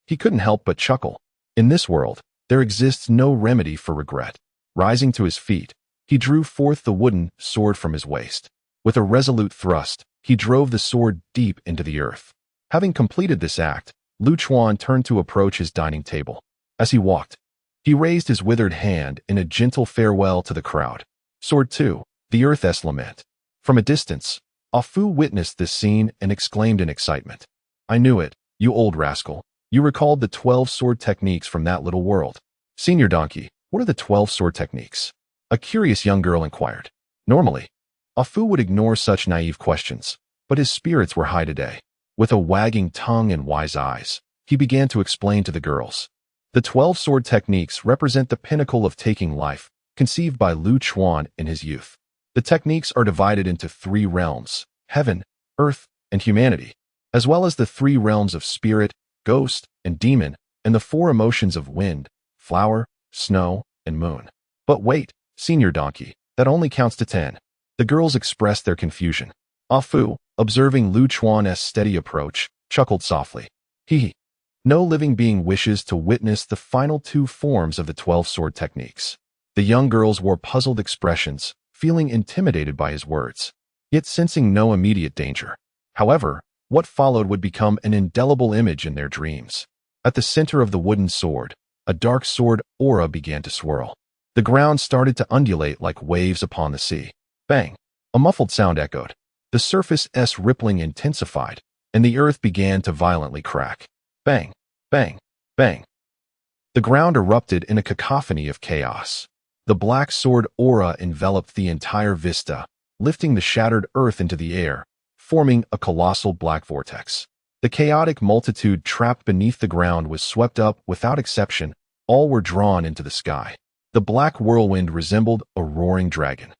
Speaker 1: He couldn't help but chuckle. In this world, there exists no remedy for regret. Rising to his feet, he drew forth the wooden sword from his waist. With a resolute thrust, he drove the sword deep into the earth. Having completed this act, Lu Chuan turned to approach his dining table. As he walked, he raised his withered hand in a gentle farewell to the crowd. Sword 2, the Earth's Lament. From a distance, Ah Fu witnessed this scene and exclaimed in excitement. I knew it, you old rascal. You recalled the 12 sword techniques from that little world. Senior Donkey, what are the 12 sword techniques? A curious young girl inquired. Normally, Ah Fu would ignore such naive questions, but his spirits were high today. With a wagging tongue and wise eyes, he began to explain to the girls. The 12 sword techniques represent the pinnacle of taking life, conceived by Lu Chuan in his youth. The techniques are divided into 3 realms, heaven, earth, and humanity, as well as the 3 realms of spirit, ghost, and demon, and the 4 emotions of wind, flower, snow, and moon. But wait, Senior Donkey, that only counts to 10. The girls expressed their confusion. Ah Fu, observing Lu Chuan's steady approach, chuckled softly. He. No living being wishes to witness the final 2 forms of the 12 sword techniques. The young girls wore puzzled expressions, feeling intimidated by his words, yet sensing no immediate danger. However, what followed would become an indelible image in their dreams. At the center of the wooden sword, a dark sword aura began to swirl. The ground started to undulate like waves upon the sea. Bang! A muffled sound echoed. The surface's rippling intensified, and the earth began to violently crack. Bang! Bang! Bang! The ground erupted in a cacophony of chaos. The black sword aura enveloped the entire vista, lifting the shattered earth into the air, forming a colossal black vortex. The chaotic multitude trapped beneath the ground was swept up without exception. All were drawn into the sky. The black whirlwind resembled a roaring dragon,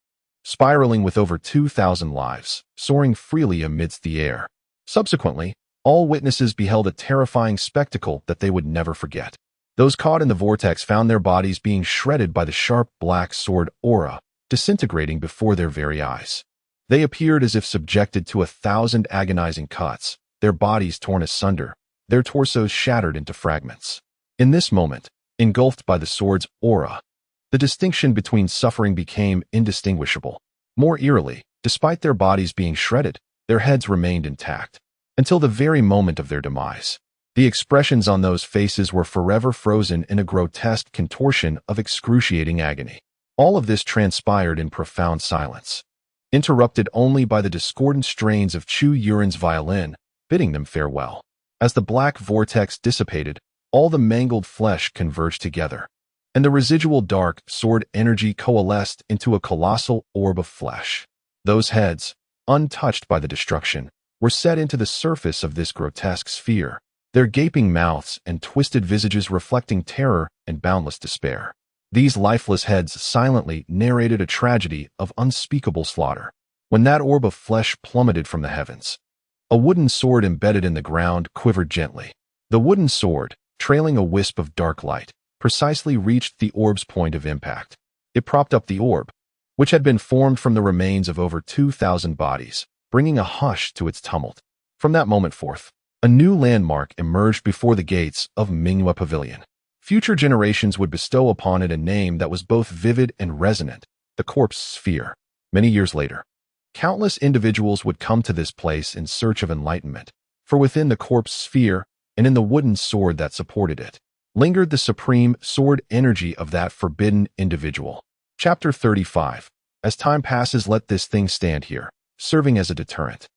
Speaker 1: spiraling with over 2,000 lives, soaring freely amidst the air. Subsequently, all witnesses beheld a terrifying spectacle that they would never forget. Those caught in the vortex found their bodies being shredded by the sharp black sword aura, disintegrating before their very eyes. They appeared as if subjected to 1,000 agonizing cuts, their bodies torn asunder, their torsos shattered into fragments. In this moment, engulfed by the sword's aura, the distinction between suffering became indistinguishable. More eerily, despite their bodies being shredded, their heads remained intact. Until the very moment of their demise, the expressions on those faces were forever frozen in a grotesque contortion of excruciating agony. All of this transpired in profound silence, interrupted only by the discordant strains of Chu Yuren's violin, bidding them farewell. As the black vortex dissipated, all the mangled flesh converged together, and the residual dark sword energy coalesced into a colossal orb of flesh. Those heads, untouched by the destruction, were set into the surface of this grotesque sphere, their gaping mouths and twisted visages reflecting terror and boundless despair. These lifeless heads silently narrated a tragedy of unspeakable slaughter. When that orb of flesh plummeted from the heavens, a wooden sword embedded in the ground quivered gently. The wooden sword, trailing a wisp of dark light, precisely reached the orb's point of impact. It propped up the orb, which had been formed from the remains of over 2,000 bodies, bringing a hush to its tumult. From that moment forth, a new landmark emerged before the gates of Mingyue Pavilion. Future generations would bestow upon it a name that was both vivid and resonant, the Corpse Sphere. Many years later, countless individuals would come to this place in search of enlightenment, for within the Corpse Sphere and in the wooden sword that supported it, lingered the supreme sword energy of that forbidden individual. Chapter 35. As time passes, let this thing stand here, serving as a deterrent,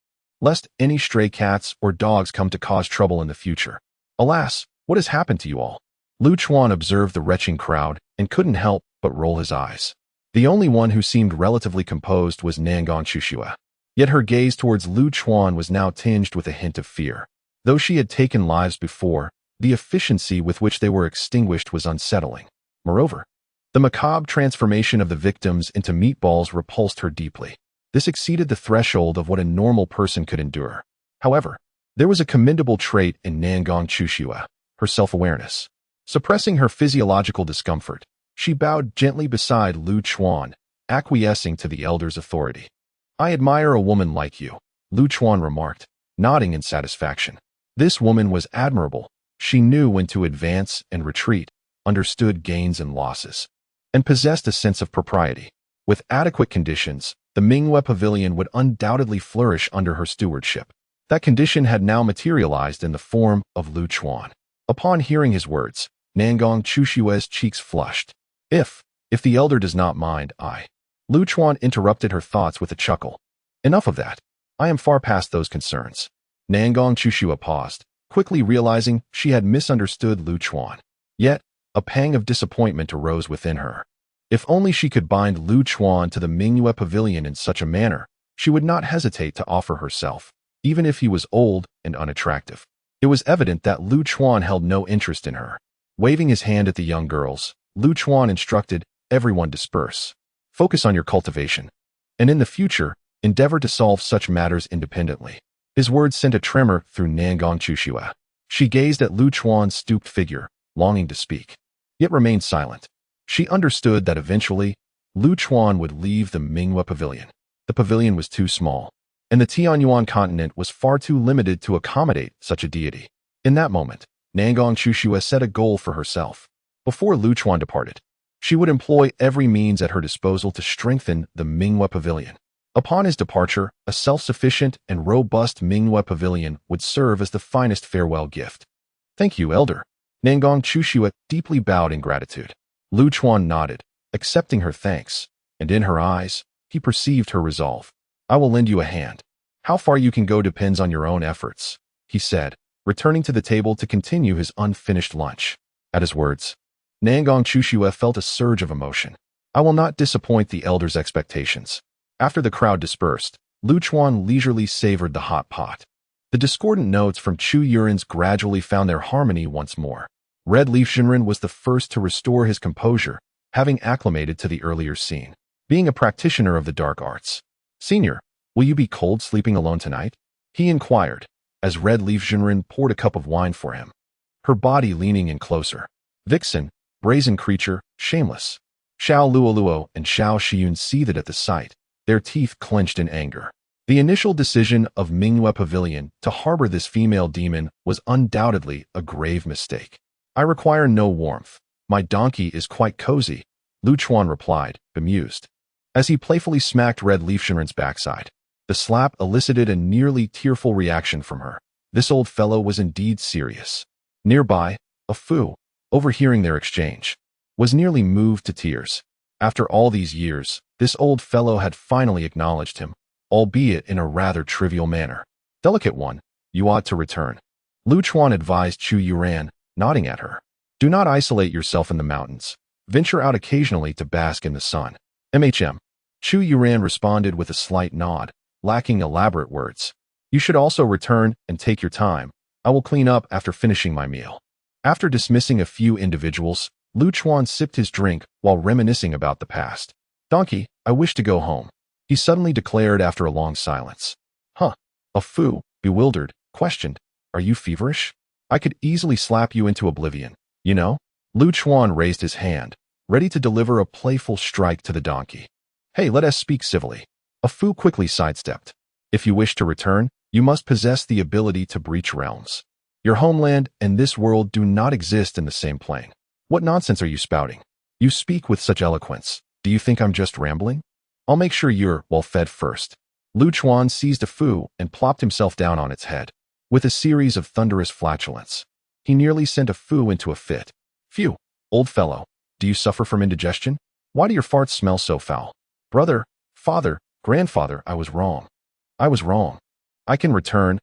Speaker 1: lest any stray cats or dogs come to cause trouble in the future. Alas, what has happened to you all? Lu Chuan observed the retching crowd and couldn't help but roll his eyes. The only one who seemed relatively composed was Nangong Chushua. Yet her gaze towards Lu Chuan was now tinged with a hint of fear. Though she had taken lives before, the efficiency with which they were extinguished was unsettling. Moreover, the macabre transformation of the victims into meatballs repulsed her deeply. This exceeded the threshold of what a normal person could endure. However, there was a commendable trait in Nangong Chushua, her self-awareness. Suppressing her physiological discomfort, she bowed gently beside Lu Chuan, acquiescing to the elder's authority. I admire a woman like you, Lu Chuan remarked, nodding in satisfaction. This woman was admirable. She knew when to advance and retreat, understood gains and losses, and possessed a sense of propriety. With adequate conditions, the Mingyue Pavilion would undoubtedly flourish under her stewardship. That condition had now materialized in the form of Lu Chuan. Upon hearing his words, Nangong Chushua's cheeks flushed. If the elder does not mind, Lu Chuan interrupted her thoughts with a chuckle. Enough of that. I am far past those concerns. Nangong Chushua paused, quickly realizing she had misunderstood Lu Chuan. Yet, a pang of disappointment arose within her. If only she could bind Lu Chuan to the Mingyue Pavilion in such a manner, she would not hesitate to offer herself, even if he was old and unattractive. It was evident that Lu Chuan held no interest in her. Waving his hand at the young girls, Lu Chuan instructed, everyone disperse. Focus on your cultivation. And in the future, endeavor to solve such matters independently. His words sent a tremor through Nangong Chushua. She gazed at Lu Chuan's stooped figure, longing to speak, yet remained silent. She understood that eventually, Lu Chuan would leave the Mingyue Pavilion. The pavilion was too small, and the Tianyuan continent was far too limited to accommodate such a deity. In that moment, Nangong Chushua set a goal for herself. Before Lu Chuan departed, she would employ every means at her disposal to strengthen the Mingyue Pavilion. Upon his departure, a self-sufficient and robust Mingyue Pavilion would serve as the finest farewell gift. Thank you, elder. Nangong Chushua deeply bowed in gratitude. Lu Chuan nodded, accepting her thanks, and in her eyes, he perceived her resolve. I will lend you a hand. How far you can go depends on your own efforts, he said, returning to the table to continue his unfinished lunch. At his words, Nangong Chushua felt a surge of emotion. I will not disappoint the elder's expectations. After the crowd dispersed, Lu Chuan leisurely savored the hot pot. The discordant notes from Chu Yuren's gradually found their harmony once more. Red Leaf Jinren was the first to restore his composure, having acclimated to the earlier scene. Being a practitioner of the dark arts. Senior, will you be cold sleeping alone tonight? He inquired, as Red Leaf Jinren poured a cup of wine for him, her body leaning in closer. Vixen, brazen creature, shameless. Xiao Luoluo and Xiao Shiyun seethed at the sight, their teeth clenched in anger. The initial decision of Mingyue Pavilion to harbor this female demon was undoubtedly a grave mistake. I require no warmth. My donkey is quite cozy, Lu Chuan replied, bemused. As he playfully smacked Red Leaf Shinren's backside, the slap elicited a nearly tearful reaction from her. This old fellow was indeed serious. Nearby, a Fu, overhearing their exchange, was nearly moved to tears. After all these years, this old fellow had finally acknowledged him, albeit in a rather trivial manner. Delicate one, you ought to return. Lu Chuan advised Chu Yuran, nodding at her. Do not isolate yourself in the mountains. Venture out occasionally to bask in the sun. MHM. Chu Yuran responded with a slight nod, lacking elaborate words. You should also return and take your time. I will clean up after finishing my meal. After dismissing a few individuals, Lu Chuan sipped his drink while reminiscing about the past. Donkey, I wish to go home, he suddenly declared after a long silence. Huh? A Fu, bewildered, questioned, are you feverish? I could easily slap you into oblivion, you know? Lu Chuan raised his hand, ready to deliver a playful strike to the donkey. Hey, let us speak civilly. A Fu quickly sidestepped. If you wish to return, you must possess the ability to breach realms. Your homeland and this world do not exist in the same plane. What nonsense are you spouting? You speak with such eloquence. Do you think I'm just rambling? I'll make sure you're well-fed first. Lu Chuan seized a Fu and plopped himself down on its head. With a series of thunderous flatulence, he nearly sent a Fu into a fit. Phew, old fellow, do you suffer from indigestion? Why do your farts smell so foul? Brother, father, grandfather, I was wrong. I was wrong. I can return.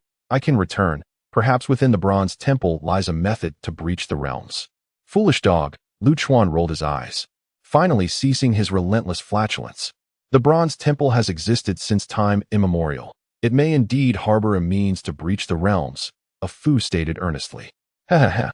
Speaker 1: Perhaps within the bronze temple lies a method to breach the realms. Foolish dog, Lu Chuan rolled his eyes, finally ceasing his relentless flatulence. The bronze temple has existed since time immemorial. It may indeed harbor a means to breach the realms, a Fu stated earnestly. Ha ha ha.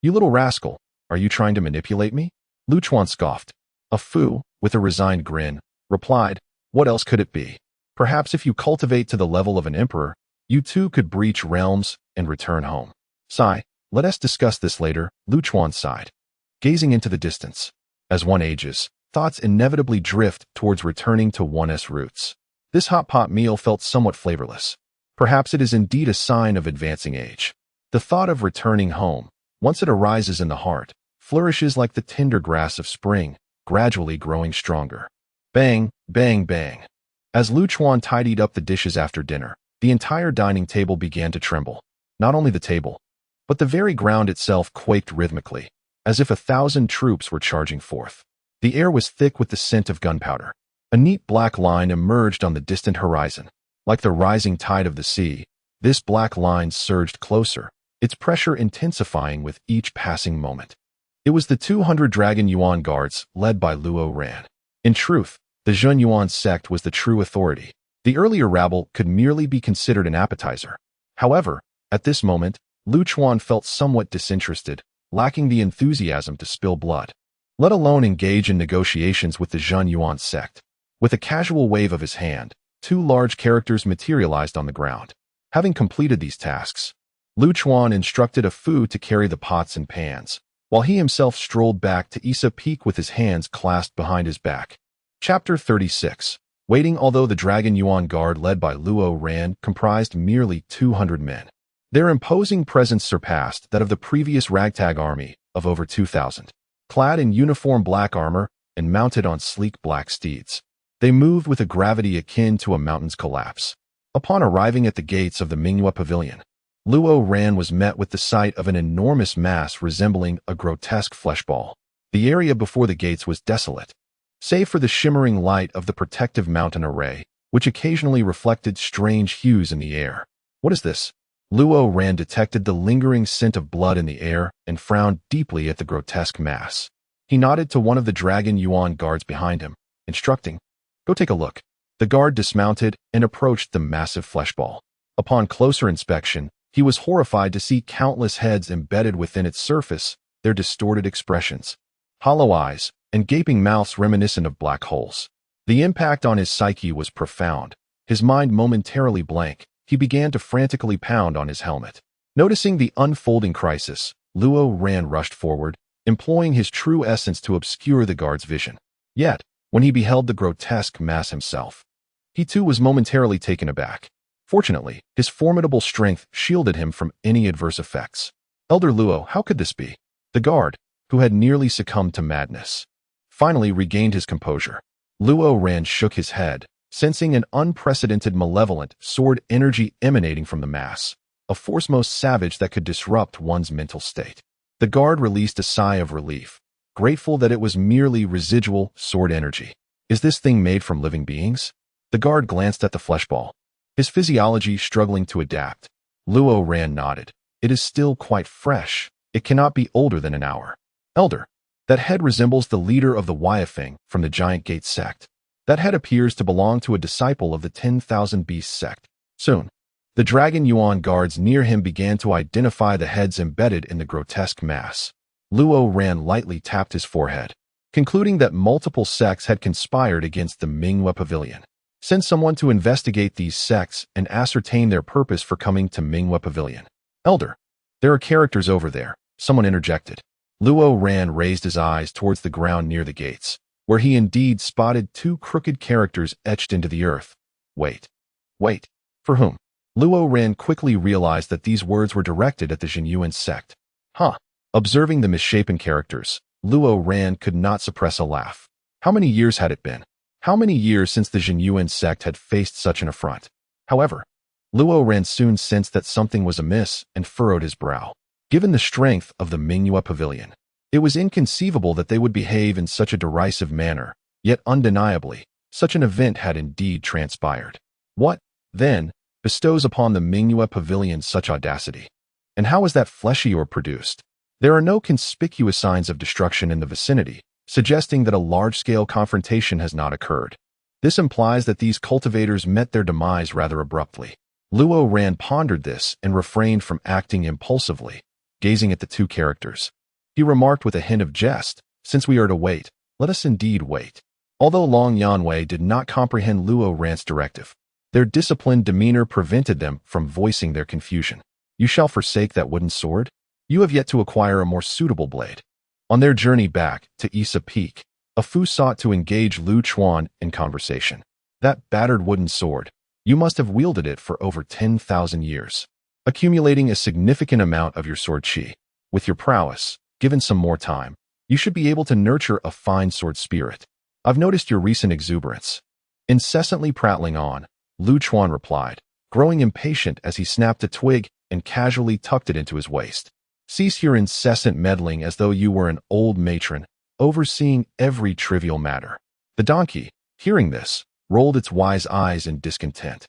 Speaker 1: You little rascal, are you trying to manipulate me? Lu Chuan scoffed. A Fu, with a resigned grin, replied, what else could it be? Perhaps if you cultivate to the level of an emperor, you too could breach realms and return home. Sigh, let us discuss this later, Lu Chuan sighed, gazing into the distance. As one ages, thoughts inevitably drift towards returning to one's roots. This hot pot meal felt somewhat flavorless. Perhaps it is indeed a sign of advancing age. The thought of returning home, once it arises in the heart, flourishes like the tender grass of spring, gradually growing stronger. Bang, bang, bang. As Lu Chuan tidied up the dishes after dinner, the entire dining table began to tremble. Not only the table, but the very ground itself quaked rhythmically, as if 1,000 troops were charging forth. The air was thick with the scent of gunpowder. A neat black line emerged on the distant horizon. Like the rising tide of the sea, this black line surged closer, its pressure intensifying with each passing moment. It was the 200 Dragon Yuan guards, led by Luo Ran. In truth, the Zhen Yuan sect was the true authority. The earlier rabble could merely be considered an appetizer. However, at this moment, Lu Chuan felt somewhat disinterested, lacking the enthusiasm to spill blood, let alone engage in negotiations with the Zhen Yuan sect. With a casual wave of his hand, 2 large characters materialized on the ground. Having completed these tasks, Lu Chuan instructed a Fu to carry the pots and pans, while he himself strolled back to Isa Peak with his hands clasped behind his back. Chapter 36. Waiting. Although the Dragon Yuan Guard led by Luo Ran comprised merely 200 men, their imposing presence surpassed that of the previous ragtag army of over 2,000. Clad in uniform black armor and mounted on sleek black steeds, they moved with a gravity akin to a mountain's collapse. Upon arriving at the gates of the Mingyue Pavilion, Luo Ran was met with the sight of an enormous mass resembling a grotesque flesh ball. The area before the gates was desolate, save for the shimmering light of the protective mountain array, which occasionally reflected strange hues in the air. What is this? Luo Ran detected the lingering scent of blood in the air and frowned deeply at the grotesque mass. He nodded to one of the Dragon Yuan guards behind him, instructing, go take a look. The guard dismounted and approached the massive flesh ball. Upon closer inspection, he was horrified to see countless heads embedded within its surface, their distorted expressions, hollow eyes, and gaping mouths reminiscent of black holes. The impact on his psyche was profound. His mind momentarily blank, he began to frantically pound on his helmet. Noticing the unfolding crisis, Luo Ran rushed forward, employing his true essence to obscure the guard's vision. Yet, when he beheld the grotesque mass himself, he too was momentarily taken aback. Fortunately, his formidable strength shielded him from any adverse effects. Elder Luo, how could this be? The guard, who had nearly succumbed to madness, finally regained his composure. Luo Ran shook his head, sensing an unprecedented malevolent sword energy emanating from the mass, a force most savage that could disrupt one's mental state. The guard released a sigh of relief, grateful that it was merely residual sword energy. Is this thing made from living beings? The guard glanced at the flesh ball, his physiology struggling to adapt. Luo Ran nodded. It is still quite fresh. It cannot be older than an hour. Elder, that head resembles the leader of the Wyafeng from the Giant Gate sect. That head appears to belong to a disciple of the 10,000 Beasts sect. Soon, the Dragon Yuan guards near him began to identify the heads embedded in the grotesque mass. Luo Ran lightly tapped his forehead, concluding that multiple sects had conspired against the Mingyue Pavilion. Send someone to investigate these sects and ascertain their purpose for coming to Mingyue Pavilion. Elder, there are characters over there, someone interjected. Luo Ran raised his eyes towards the ground near the gates, where he indeed spotted two crooked characters etched into the earth. Wait. Wait. For whom? Luo Ran quickly realized that these words were directed at the Jinyuan sect. Huh. Observing the misshapen characters, Luo Ran could not suppress a laugh. How many years had it been? How many years since the Jinyuan sect had faced such an affront? However, Luo Ran soon sensed that something was amiss and furrowed his brow. Given the strength of the Mingyue Pavilion, it was inconceivable that they would behave in such a derisive manner, yet undeniably, such an event had indeed transpired. What, then, bestows upon the Mingyue Pavilion such audacity? And how is that fleshy orb produced? There are no conspicuous signs of destruction in the vicinity, suggesting that a large-scale confrontation has not occurred. This implies that these cultivators met their demise rather abruptly. Luo Ran pondered this and refrained from acting impulsively, gazing at the two characters. He remarked with a hint of jest, "Since we are to wait, let us indeed wait." Although Long Yanwei did not comprehend Luo Ran's directive, their disciplined demeanor prevented them from voicing their confusion. "You shall forsake that wooden sword? You have yet to acquire a more suitable blade." On their journey back to Isa Peak, a Fu sought to engage Lu Chuan in conversation. "That battered wooden sword, you must have wielded it for over 10,000 years, accumulating a significant amount of your sword qi. With your prowess, given some more time, you should be able to nurture a fine sword spirit. I've noticed your recent exuberance." Incessantly prattling on, Lu Chuan replied, growing impatient as he snapped a twig and casually tucked it into his waist. "Cease your incessant meddling as though you were an old matron, overseeing every trivial matter." The donkey, hearing this, rolled its wise eyes in discontent.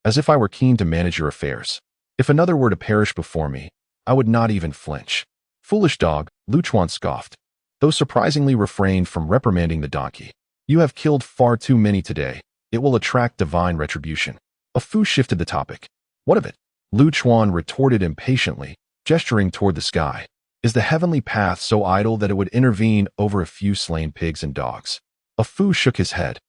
Speaker 1: "As if I were keen to manage your affairs. If another were to perish before me, I would not even flinch." "Foolish dog," Lu Chuan scoffed, though surprisingly refrained from reprimanding the donkey. "You have killed far too many today. It will attract divine retribution." A Fu shifted the topic. "What of it?" Lu Chuan retorted impatiently, gesturing toward the sky. "Is the heavenly path so idle that it would intervene over a few slain pigs and dogs?" A Fu shook his head.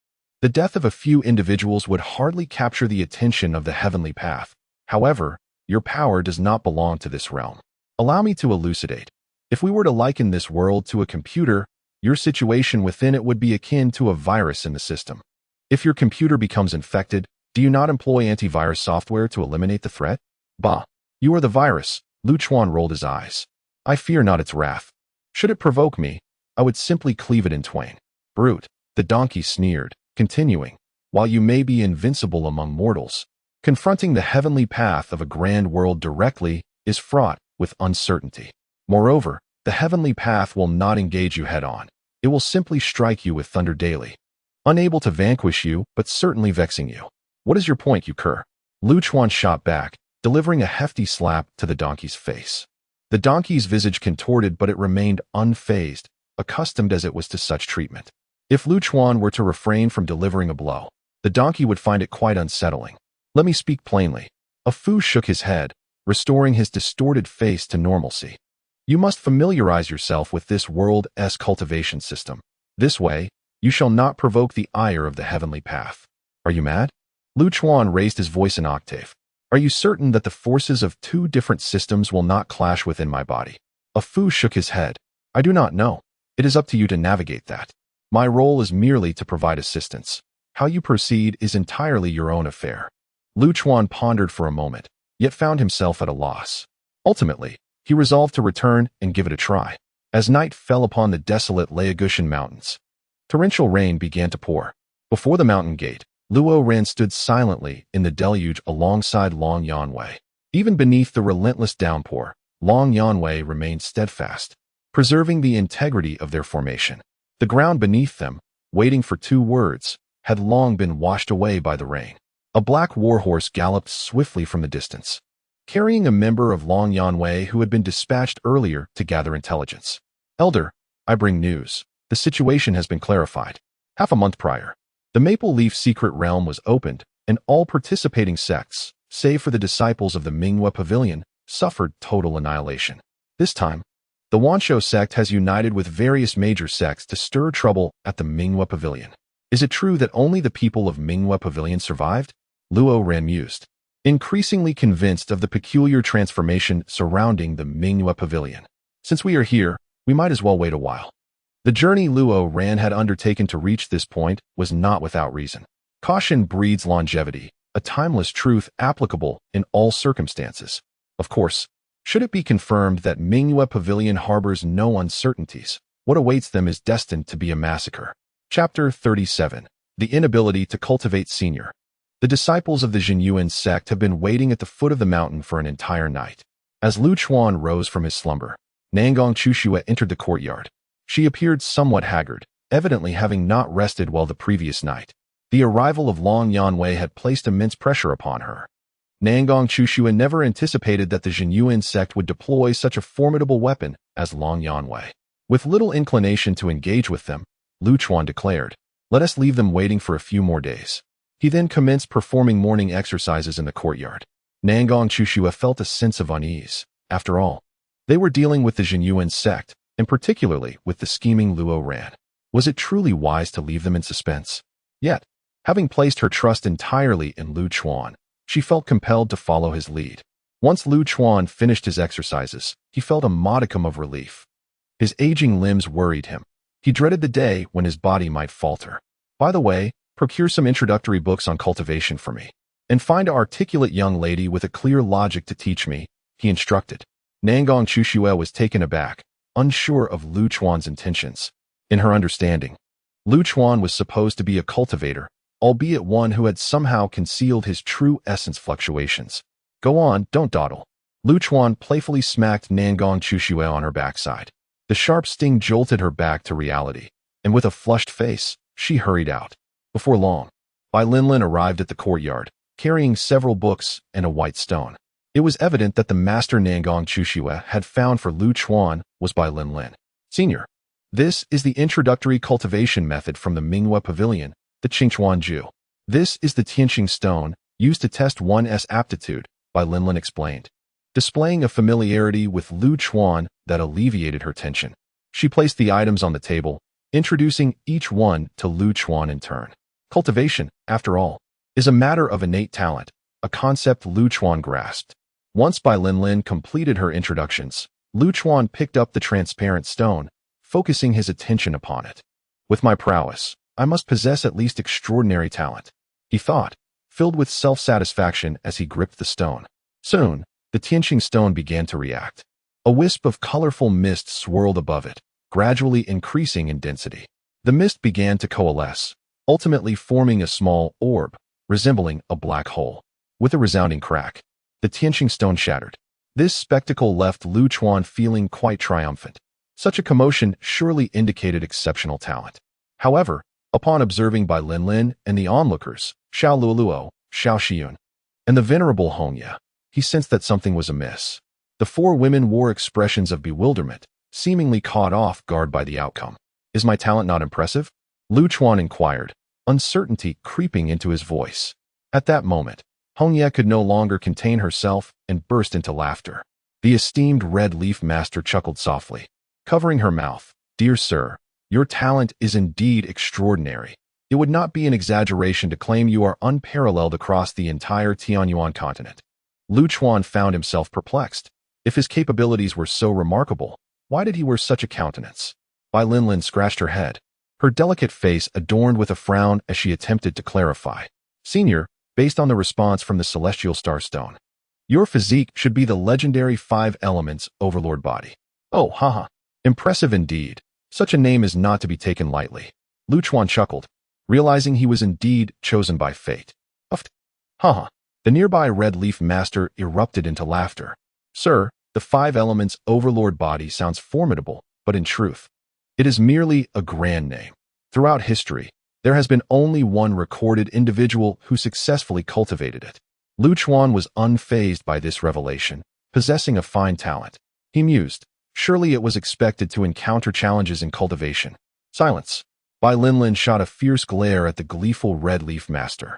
Speaker 1: "The death of a few individuals would hardly capture the attention of the heavenly path. However, your power does not belong to this realm. Allow me to elucidate. If we were to liken this world to a computer, your situation within it would be akin to a virus in the system. If your computer becomes infected, do you not employ antivirus software to eliminate the threat? Bah, you are the virus." Lu Chuan rolled his eyes. "I fear not its wrath. Should it provoke me, I would simply cleave it in twain." "Brute," the donkey sneered, continuing, "while you may be invincible among mortals, confronting the heavenly path of a grand world directly is fraught with uncertainty. Moreover, the heavenly path will not engage you head-on. It will simply strike you with thunder daily, unable to vanquish you, but certainly vexing you. What is your point, you cur?" Lu Chuan shot back, delivering a hefty slap to the donkey's face. The donkey's visage contorted, but it remained unfazed, accustomed as it was to such treatment. If Lu Chuan were to refrain from delivering a blow, the donkey would find it quite unsettling. "Let me speak plainly." A Fu shook his head, restoring his distorted face to normalcy. "You must familiarize yourself with this world's cultivation system. This way, you shall not provoke the ire of the heavenly path." "Are you mad?" Lu Chuan raised his voice an octave. "Are you certain that the forces of two different systems will not clash within my body?" A Fu shook his head. "I do not know. It is up to you to navigate that. My role is merely to provide assistance. How you proceed is entirely your own affair." Lu Chuan pondered for a moment, yet found himself at a loss. Ultimately, he resolved to return and give it a try. As night fell upon the desolate Laogushan Mountains, torrential rain began to pour. Before the mountain gate, Luo Ran stood silently in the deluge alongside Long Yanwei. Even beneath the relentless downpour, Long Yanwei remained steadfast, preserving the integrity of their formation. The ground beneath them, waiting for two words, had long been washed away by the rain. A black warhorse galloped swiftly from the distance, carrying a member of Long Yanwei who had been dispatched earlier to gather intelligence. "Elder, I bring news. The situation has been clarified. Half a month prior, the Maple Leaf Secret Realm was opened, and all participating sects, save for the disciples of the Mingyue Pavilion, suffered total annihilation. This time, the Wanshou sect has united with various major sects to stir trouble at the Mingyue Pavilion. Is it true that only the people of Mingyue Pavilion survived?" Luo Ran mused, increasingly convinced of the peculiar transformation surrounding the Mingyue Pavilion. "Since we are here, we might as well wait a while." The journey Luo Ran had undertaken to reach this point was not without reason. Caution breeds longevity, a timeless truth applicable in all circumstances. Of course, should it be confirmed that Mingyue Pavilion harbors no uncertainties, what awaits them is destined to be a massacre. Chapter 37. The Inability to Cultivate Senior. The disciples of the Jinyuan sect have been waiting at the foot of the mountain for an entire night. As Lu Chuan rose from his slumber, Nangong Chushue entered the courtyard. She appeared somewhat haggard, evidently having not rested well the previous night. The arrival of Long Yanwei had placed immense pressure upon her. Nangong Chushue never anticipated that the Jinyuan sect would deploy such a formidable weapon as Long Yanwei. With little inclination to engage with them, Lu Chuan declared, "Let us leave them waiting for a few more days." He then commenced performing morning exercises in the courtyard. Nangong Chushue felt a sense of unease. After all, they were dealing with the Jinyuan sect, and particularly with the scheming Luo Ran. Was it truly wise to leave them in suspense? Yet, having placed her trust entirely in Lu Chuan, she felt compelled to follow his lead. Once Lu Chuan finished his exercises, he felt a modicum of relief. His aging limbs worried him. He dreaded the day when his body might falter. "By the way, procure some introductory books on cultivation for me, and find an articulate young lady with a clear logic to teach me," he instructed. Nangong Chushue was taken aback, unsure of Lu Chuan's intentions. In her understanding, Lu Chuan was supposed to be a cultivator, albeit one who had somehow concealed his true essence fluctuations. "Go on, don't dawdle." Lu Chuan playfully smacked Nangong Chushue on her backside. The sharp sting jolted her back to reality, and with a flushed face, she hurried out. Before long, Bai Linlin arrived at the courtyard, carrying several books and a white stone. It was evident that the master Nangong Chushue had found for Lu Chuan was Bai Linlin. "Senior, this is the introductory cultivation method from the Mingyue Pavilion, the Qingchuanju. This is the Tianqing stone, used to test one's aptitude," Bai Linlin explained. Displaying a familiarity with Lu Chuan that alleviated her tension, she placed the items on the table, introducing each one to Lu Chuan in turn. Cultivation, after all, is a matter of innate talent, a concept Lu Chuan grasped. Once Bai Linlin completed her introductions, Lu Chuan picked up the transparent stone, focusing his attention upon it. "With my prowess, I must possess at least extraordinary talent," he thought, filled with self-satisfaction as he gripped the stone. Soon, the Tianqing stone began to react. A wisp of colorful mist swirled above it, gradually increasing in density. The mist began to coalesce, ultimately forming a small orb, resembling a black hole. With a resounding crack, the Tianqing stone shattered. This spectacle left Lu Chuan feeling quite triumphant. Such a commotion surely indicated exceptional talent. However, upon observing Bai Linlin and the onlookers, Xiao Luoluo, Xiao Xiyun, and the venerable Hongya, he sensed that something was amiss. The four women wore expressions of bewilderment, seemingly caught off guard by the outcome. "Is my talent not impressive?" Lu Chuan inquired, uncertainty creeping into his voice. At that moment, Hongya could no longer contain herself and burst into laughter. The esteemed Red Leaf Master chuckled softly, covering her mouth. "Dear sir, your talent is indeed extraordinary. It would not be an exaggeration to claim you are unparalleled across the entire Tianyuan continent." Lu Chuan found himself perplexed. If his capabilities were so remarkable, why did he wear such a countenance? Bai Linlin scratched her head, her delicate face adorned with a frown as she attempted to clarify. "Senior, based on the response from the Celestial Star Stone, your physique should be the legendary 5 Elements Overlord body." "Oh, haha. Impressive indeed. Such a name is not to be taken lightly." Lu Chuan chuckled, realizing he was indeed chosen by fate. "Uft. Haha." The nearby Red Leaf Master erupted into laughter. "Sir, the 5 Elements Overlord body sounds formidable, but in truth, it is merely a grand name. Throughout history, there has been only one recorded individual who successfully cultivated it." Lu Chuan was unfazed by this revelation, possessing a fine talent. He mused, surely it was expected to encounter challenges in cultivation. Silence. Bai Linlin shot a fierce glare at the gleeful Red Leaf Master,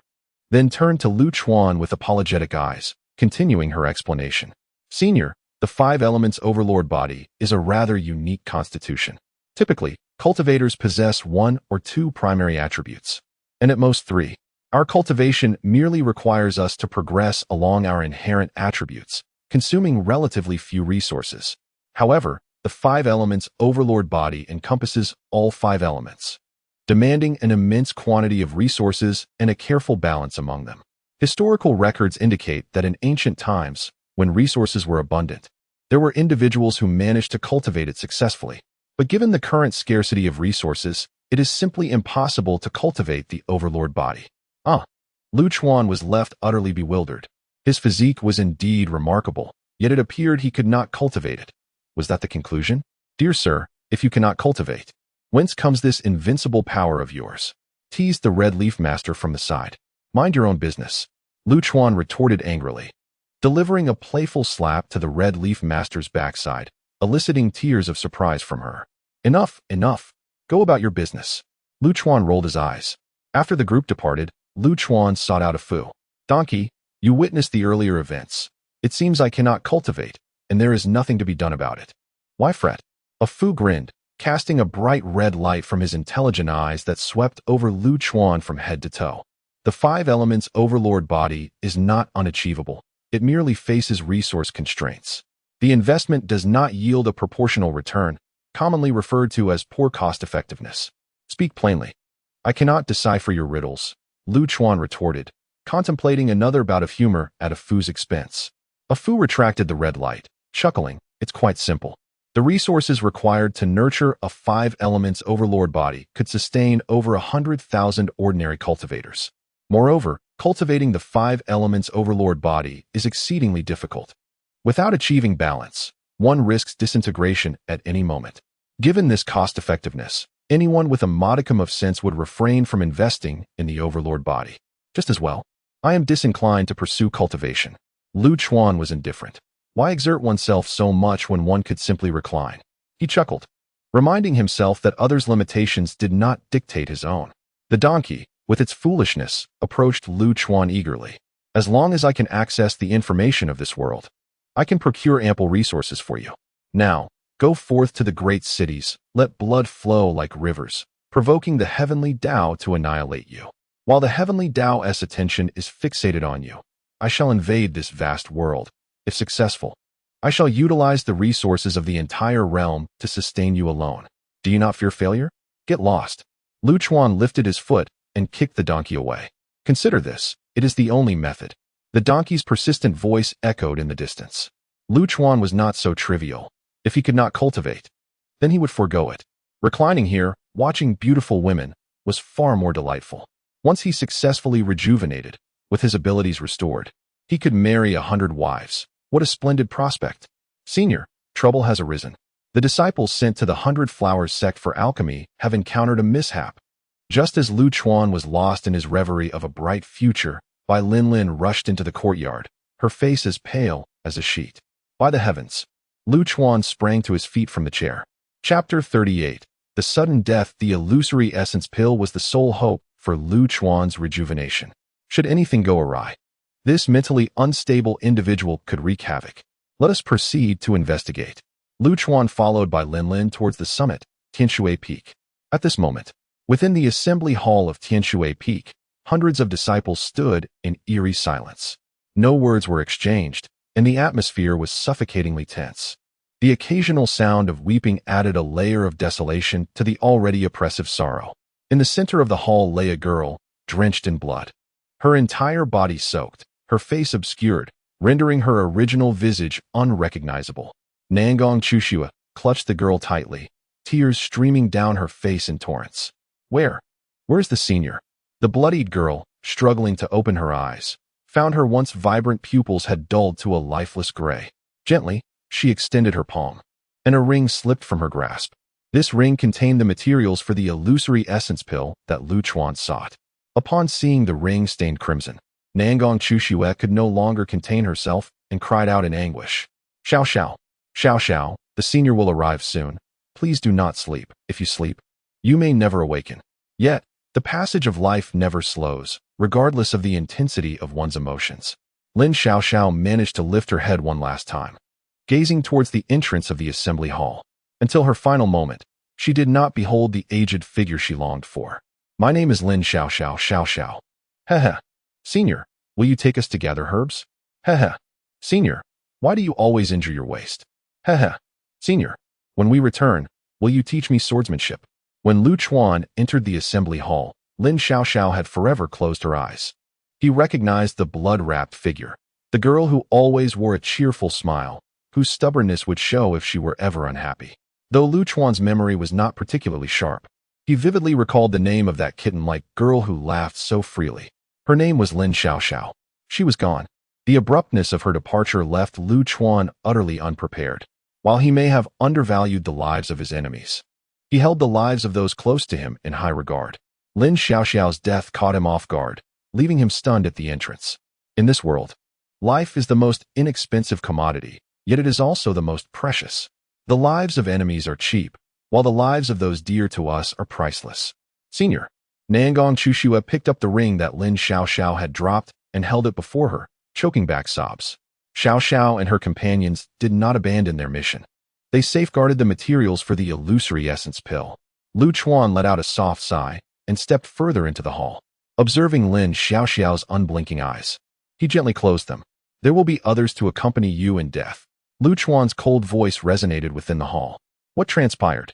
Speaker 1: then turned to Lu Chuan with apologetic eyes, continuing her explanation. "Senior, the 5 Elements Overlord body is a rather unique constitution. Typically, cultivators possess 1 or 2 primary attributes, and at most 3. Our cultivation merely requires us to progress along our inherent attributes, consuming relatively few resources. However, The five elements overlord body encompasses all five elements, demanding an immense quantity of resources and a careful balance among them. Historical records indicate that in ancient times, when resources were abundant, there were individuals who managed to cultivate it successfully. But given the current scarcity of resources, it is simply impossible to cultivate the overlord body. Lu Chuan was left utterly bewildered. His physique was indeed remarkable, yet it appeared he could not cultivate it. Was that the conclusion? Dear sir, if you cannot cultivate, whence comes this invincible power of yours? Teased the Red Leaf Master from the side. Mind your own business, Lu Chuan retorted angrily, delivering a playful slap to the Red Leaf Master's backside, eliciting tears of surprise from her. Enough, enough. Go about your business. Lu Chuan rolled his eyes. After the group departed, Lu Chuan sought out a Fu. Donkey, you witnessed the earlier events. It seems I cannot cultivate, and there is nothing to be done about it. Why fret? A Fu grinned, casting a bright red light from his intelligent eyes that swept over Lu Chuan from head to toe. The five elements overlord body is not unachievable. It merely faces resource constraints. The investment does not yield a proportional return, commonly referred to as poor cost-effectiveness. Speak plainly. I cannot decipher your riddles, Lu Chuan retorted, contemplating another bout of humor at a Fu's expense. A Fu retracted the red light, chuckling. It's quite simple. The resources required to nurture a five elements overlord body could sustain over 100,000 ordinary cultivators. Moreover, cultivating the five elements overlord body is exceedingly difficult. Without achieving balance, one risks disintegration at any moment. Given this cost-effectiveness, anyone with a modicum of sense would refrain from investing in the overlord body. Just as well, I am disinclined to pursue cultivation. Lu Chuan was indifferent. Why exert oneself so much when one could simply recline? He chuckled, reminding himself that others' limitations did not dictate his own. The donkey, with its foolishness, approached Lu Chuan eagerly. As long as I can access the information of this world, I can procure ample resources for you. Now, go forth to the great cities, let blood flow like rivers, provoking the heavenly Tao to annihilate you. While the heavenly Tao's attention is fixated on you, I shall invade this vast world. If successful, I shall utilize the resources of the entire realm to sustain you alone. Do you not fear failure? Get lost. Lu Chuan lifted his foot and kicked the donkey away. Consider this, it is the only method. The donkey's persistent voice echoed in the distance. Lu Chuan was not so trivial. If he could not cultivate, then he would forego it. Reclining here, watching beautiful women, was far more delightful. Once he successfully rejuvenated, with his abilities restored, he could marry 100 wives. What a splendid prospect. Senior, trouble has arisen. The disciples sent to the 100 Flowers sect for alchemy have encountered a mishap. Just as Lu Chuan was lost in his reverie of a bright future, Bai Linlin rushed into the courtyard, her face as pale as a sheet. By the heavens! Lu Chuan sprang to his feet from the chair. Chapter 38. The sudden death. The illusory essence pill was the sole hope for Lu Chuan's rejuvenation. Should anything go awry, this mentally unstable individual could wreak havoc. Let us proceed to investigate. Lu Chuan followed Bai Linlin towards the summit, Tianshui Peak. At this moment, within the assembly hall of Tianshui Peak, hundreds of disciples stood in eerie silence. No words were exchanged, and the atmosphere was suffocatingly tense. The occasional sound of weeping added a layer of desolation to the already oppressive sorrow. In the center of the hall lay a girl, drenched in blood. Her entire body soaked, her face obscured, rendering her original visage unrecognizable. Nangong Chushua clutched the girl tightly, tears streaming down her face in torrents. Where's the senior? The bloodied girl, struggling to open her eyes, found her once vibrant pupils had dulled to a lifeless gray. Gently, she extended her palm, and a ring slipped from her grasp. This ring contained the materials for the illusory essence pill that Lu Chuan sought. Upon seeing the ring stained crimson, Nangong Chushue could no longer contain herself and cried out in anguish. Xiao Xiao, Xiao Xiao, the senior will arrive soon. Please do not sleep. If you sleep, you may never awaken. Yet, the passage of life never slows, regardless of the intensity of one's emotions. Lin Xiao Xiao managed to lift her head one last time, gazing towards the entrance of the assembly hall. Until her final moment, she did not behold the aged figure she longed for. My name is Lin Xiao Xiao Xiao Xiao. Heh. Senior, will you take us to gather herbs? Heh. Senior, why do you always injure your waist? Heh. Senior, When we return, will you teach me swordsmanship? When Lu Chuan entered the assembly hall, Lin Xiaoxiao had forever closed her eyes. He recognized the blood-wrapped figure, the girl who always wore a cheerful smile, whose stubbornness would show if she were ever unhappy. Though Lu Chuan's memory was not particularly sharp, he vividly recalled the name of that kitten-like girl who laughed so freely. Her name was Lin Xiaoxiao. She was gone. The abruptness of her departure left Lu Chuan utterly unprepared. While he may have undervalued the lives of his enemies, he held the lives of those close to him in high regard. Lin Xiaoxiao's death caught him off guard, leaving him stunned at the entrance. In this world, life is the most inexpensive commodity, yet it is also the most precious. The lives of enemies are cheap, while the lives of those dear to us are priceless. Senior. Nangong Chushua picked up the ring that Lin Xiaoxiao had dropped and held it before her, choking back sobs. Xiaoxiao and her companions did not abandon their mission. They safeguarded the materials for the illusory essence pill. Lu Chuan let out a soft sigh and stepped further into the hall. Observing Lin Xiaoxiao's unblinking eyes, he gently closed them. There will be others to accompany you in death. Lu Chuan's cold voice resonated within the hall. What transpired?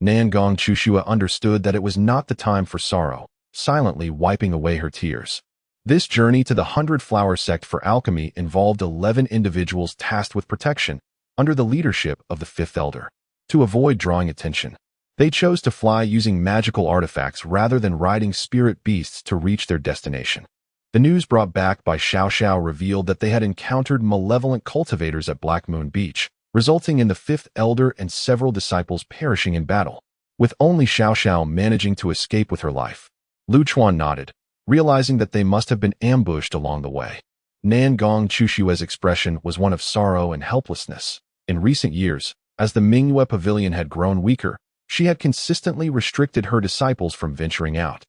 Speaker 1: Nangong Chushua understood that it was not the time for sorrow, silently wiping away her tears. This journey to the 100-Flower Sect for alchemy involved 11 individuals tasked with protection, under the leadership of the 5th Elder. To avoid drawing attention, they chose to fly using magical artifacts rather than riding spirit beasts to reach their destination. The news brought back by Xiaoxiao revealed that they had encountered malevolent cultivators at Black Moon Beach, resulting in the 5th Elder and several disciples perishing in battle, with only Xiaoxiao managing to escape with her life. Lu Chuan nodded, realizing that they must have been ambushed along the way. Nangong Chushua's expression was one of sorrow and helplessness. In recent years, as the Mingyue Pavilion had grown weaker, she had consistently restricted her disciples from venturing out.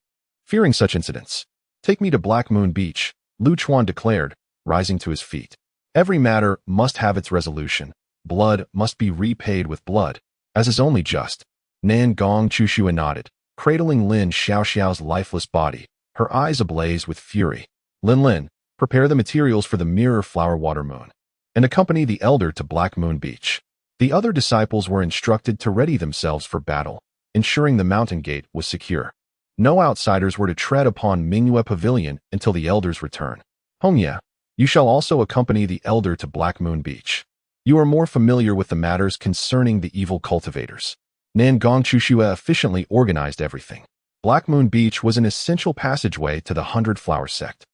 Speaker 1: Fearing such incidents, "Take me to Black Moon Beach," Lu Chuan declared, rising to his feet. Every matter must have its resolution. Blood must be repaid with blood, as is only just. Nangong Chushua nodded, cradling Lin Xiaoxiao's lifeless body, her eyes ablaze with fury. Lin, prepare the materials for the Mirror Flower Water Moon, and accompany the Elder to Black Moon Beach. The other disciples were instructed to ready themselves for battle, ensuring the mountain gate was secure. No outsiders were to tread upon Mingyue Pavilion until the Elder's return. Hongya, you shall also accompany the Elder to Black Moon Beach. You are more familiar with the matters concerning the evil cultivators. Nangong Chushua efficiently organized everything. Black Moon Beach was an essential passageway to the 100-Flower Sect.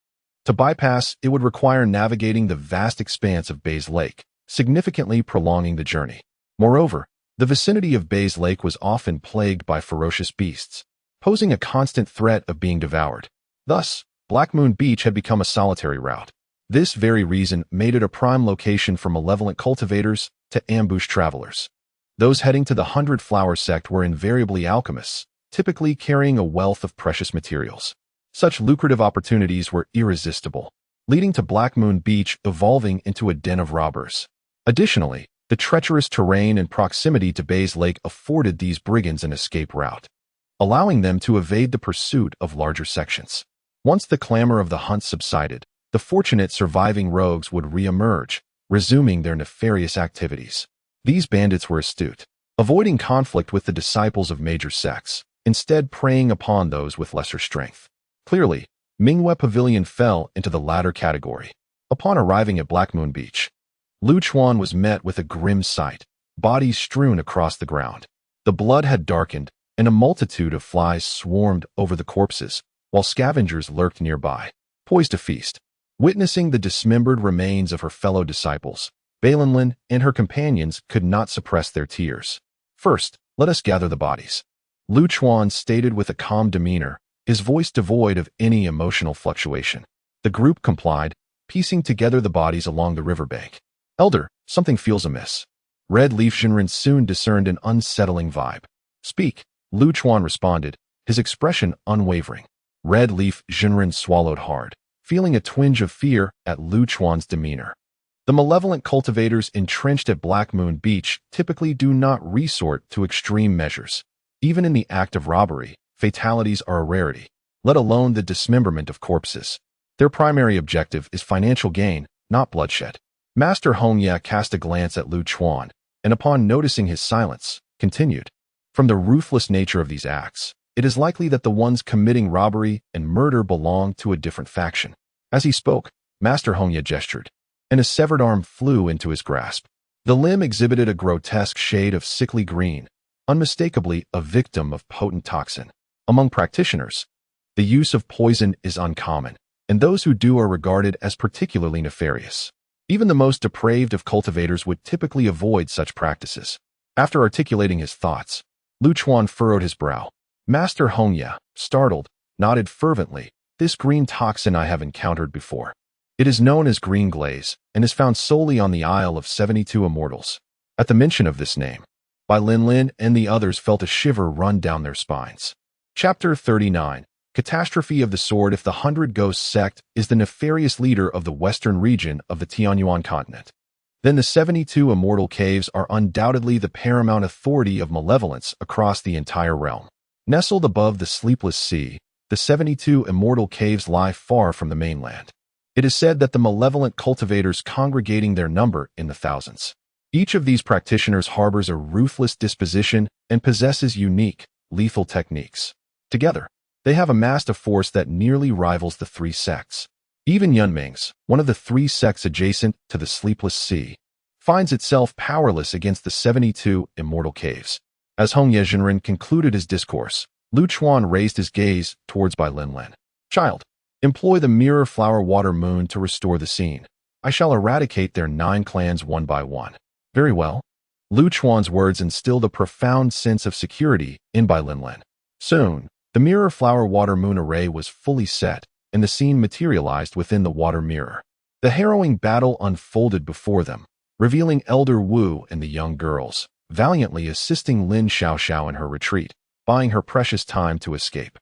Speaker 1: To bypass, it would require navigating the vast expanse of Bays Lake, significantly prolonging the journey. Moreover, the vicinity of Bays Lake was often plagued by ferocious beasts, posing a constant threat of being devoured. Thus, Black Moon Beach had become a solitary route. This very reason made it a prime location for malevolent cultivators to ambush travelers. Those heading to the 100-Flower Sect were invariably alchemists, typically carrying a wealth of precious materials. Such lucrative opportunities were irresistible, leading to Black Moon Beach evolving into a den of robbers. Additionally, the treacherous terrain and proximity to Bays Lake afforded these brigands an escape route, allowing them to evade the pursuit of larger sections. Once the clamor of the hunt subsided, the fortunate surviving rogues would re-emerge, resuming their nefarious activities. These bandits were astute, avoiding conflict with the disciples of major sects, instead preying upon those with lesser strength. Clearly, Mingyue Pavilion fell into the latter category. Upon arriving at Black Moon Beach, Lu Chuan was met with a grim sight, bodies strewn across the ground. The blood had darkened, and a multitude of flies swarmed over the corpses, while scavengers lurked nearby, poised to feast. Witnessing the dismembered remains of her fellow disciples, Balinlin and her companions could not suppress their tears. "First, let us gather the bodies," Lu Chuan stated with a calm demeanor, his voice devoid of any emotional fluctuation. The group complied, piecing together the bodies along the riverbank. "Elder, something feels amiss." Red Leaf Jinren soon discerned an unsettling vibe. "Speak," Lu Chuan responded, his expression unwavering. Red Leaf Jinren swallowed hard, feeling a twinge of fear at Lu Chuan's demeanor. The malevolent cultivators entrenched at Black Moon Beach typically do not resort to extreme measures. Even in the act of robbery, fatalities are a rarity, let alone the dismemberment of corpses. Their primary objective is financial gain, not bloodshed. Master Hongya cast a glance at Lu Chuan, and upon noticing his silence, continued. From the ruthless nature of these acts, it is likely that the ones committing robbery and murder belong to a different faction. As he spoke, Master Hongye gestured, and a severed arm flew into his grasp. The limb exhibited a grotesque shade of sickly green, unmistakably a victim of potent toxin. Among practitioners, the use of poison is uncommon, and those who do are regarded as particularly nefarious. Even the most depraved of cultivators would typically avoid such practices. After articulating his thoughts, Lu Chuan furrowed his brow. Master Hongye, startled, nodded fervently. This green toxin I have encountered before. It is known as green glaze, and is found solely on the Isle of 72 Immortals. At the mention of this name, Bai Lin and the others felt a shiver run down their spines. Chapter 39. Catastrophe of the Sword. If the 100 Ghosts sect is the nefarious leader of the western region of the Tianyuan continent, then the 72 Immortal Caves are undoubtedly the paramount authority of malevolence across the entire realm. Nestled above the sleepless sea, the 72 Immortal Caves lie far from the mainland. It is said that the malevolent cultivators congregating their number in the thousands. Each of these practitioners harbors a ruthless disposition and possesses unique, lethal techniques. Together, they have amassed a force that nearly rivals the three sects. Even Yunming's, one of the three sects adjacent to the Sleepless Sea, finds itself powerless against the 72 Immortal Caves. As Hongye Jinren concluded his discourse, Lu Chuan raised his gaze towards Bai Lin. Child, employ the mirror flower water moon to restore the scene. I shall eradicate their 9 clans one by one. Very well. Lu Chuan's words instilled a profound sense of security in Bai Lin. Soon, the mirror flower water moon array was fully set, and the scene materialized within the water mirror. The harrowing battle unfolded before them, revealing Elder Wu and the young girls, valiantly assisting Lin Xiaoxiao in her retreat, buying her precious time to escape.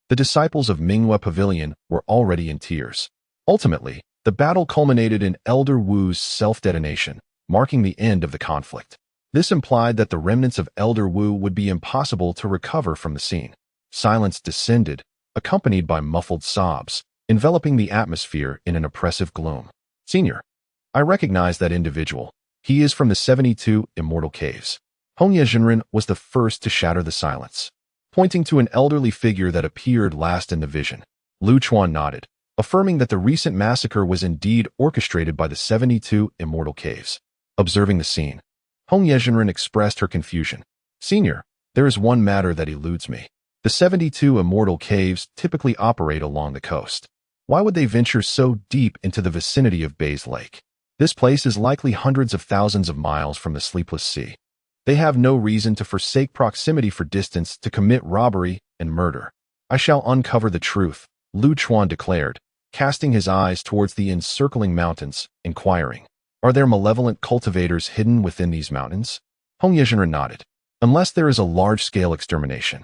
Speaker 1: The disciples of Minghua Pavilion were already in tears. Ultimately, the battle culminated in Elder Wu's self-detonation, marking the end of the conflict. This implied that the remnants of Elder Wu would be impossible to recover from the scene. Silence descended, accompanied by muffled sobs, enveloping the atmosphere in an oppressive gloom. Senior, I recognize that individual. He is from the 72 Immortal Caves. Hongye Jinren was the first to shatter the silence. Pointing to an elderly figure that appeared last in the vision, Lu Chuan nodded, affirming that the recent massacre was indeed orchestrated by the 72 Immortal Caves. Observing the scene, Hongye Jinren expressed her confusion. Senior, there is one matter that eludes me. The 72 Immortal Caves typically operate along the coast. Why would they venture so deep into the vicinity of Bays Lake? This place is likely hundreds of thousands of miles from the Sleepless Sea. They have no reason to forsake proximity for distance to commit robbery and murder. I shall uncover the truth, Lu Chuan declared, casting his eyes towards the encircling mountains, inquiring, are there malevolent cultivators hidden within these mountains? Hongye Jinren nodded. Unless there is a large-scale extermination,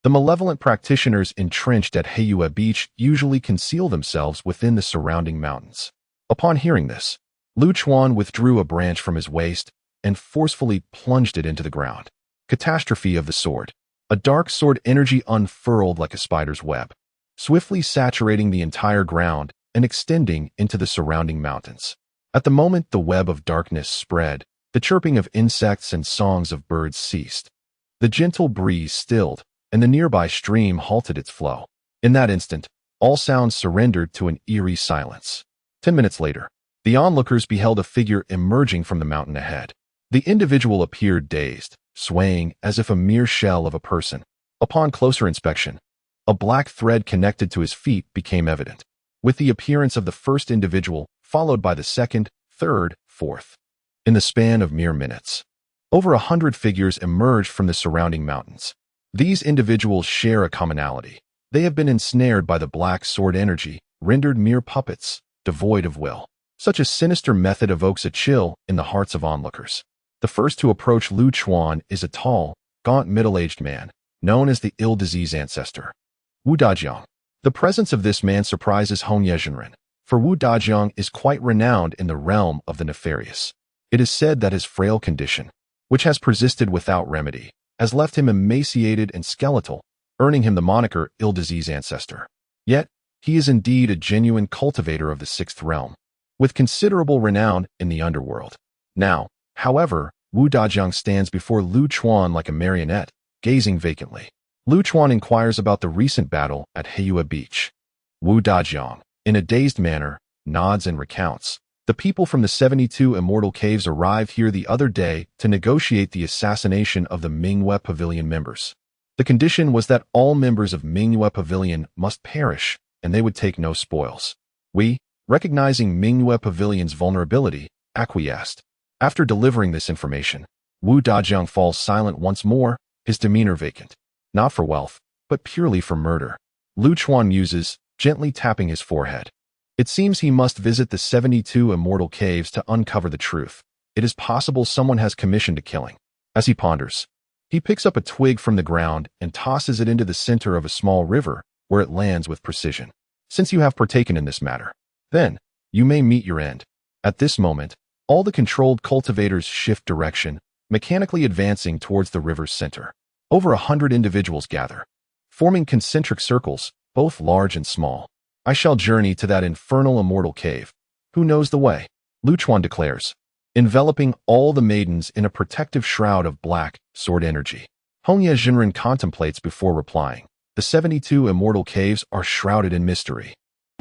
Speaker 1: the malevolent practitioners entrenched at Heiyue Beach usually conceal themselves within the surrounding mountains. Upon hearing this, Lu Chuan withdrew a branch from his waist and forcefully plunged it into the ground. Catastrophe of the sword. A dark sword energy unfurled like a spider's web, swiftly saturating the entire ground and extending into the surrounding mountains. At the moment the web of darkness spread, the chirping of insects and songs of birds ceased. The gentle breeze stilled, and the nearby stream halted its flow. In that instant, all sounds surrendered to an eerie silence. 10 minutes later, the onlookers beheld a figure emerging from the mountain ahead. The individual appeared dazed, swaying as if a mere shell of a person. Upon closer inspection, a black thread connected to his feet became evident, with the appearance of the first individual, followed by the second, third, fourth. In the span of mere minutes, over 100 figures emerged from the surrounding mountains. These individuals share a commonality. They have been ensnared by the black sword energy, rendered mere puppets, devoid of will. Such a sinister method evokes a chill in the hearts of onlookers. The first to approach Lu Chuan is a tall, gaunt middle-aged man, known as the ill-disease ancestor, Wu Dajiang. The presence of this man surprises Hongye Jinren, for Wu Dajiang is quite renowned in the realm of the nefarious. It is said that his frail condition, which has persisted without remedy, has left him emaciated and skeletal, earning him the moniker ill-disease ancestor. Yet, he is indeed a genuine cultivator of the sixth realm, with considerable renown in the underworld. Now, however, Wu Dajiang stands before Lu Chuan like a marionette, gazing vacantly. Lu Chuan inquires about the recent battle at Heiyue Beach. Wu Dajiang, in a dazed manner, nods and recounts. The people from the 72 Immortal Caves arrived here the other day to negotiate the assassination of the Mingyue Pavilion members. The condition was that all members of Mingyue Pavilion must perish, and they would take no spoils. We, recognizing Mingyue Pavilion's vulnerability, acquiesced. After delivering this information, Wu Dajiang falls silent once more, his demeanor vacant. Not for wealth, but purely for murder. Lu Chuan muses, gently tapping his forehead. It seems he must visit the 72 Immortal Caves to uncover the truth. It is possible someone has commissioned a killing. As he ponders, he picks up a twig from the ground and tosses it into the center of a small river, where it lands with precision. Since you have partaken in this matter, then you may meet your end. At this moment, all the controlled cultivators shift direction, mechanically advancing towards the river's center. Over 100 individuals gather, forming concentric circles, both large and small. I shall journey to that infernal immortal cave. Who knows the way? Lu Chuan declares, enveloping all the maidens in a protective shroud of black sword energy. Hongye Jinren contemplates before replying. The 72 immortal caves are shrouded in mystery,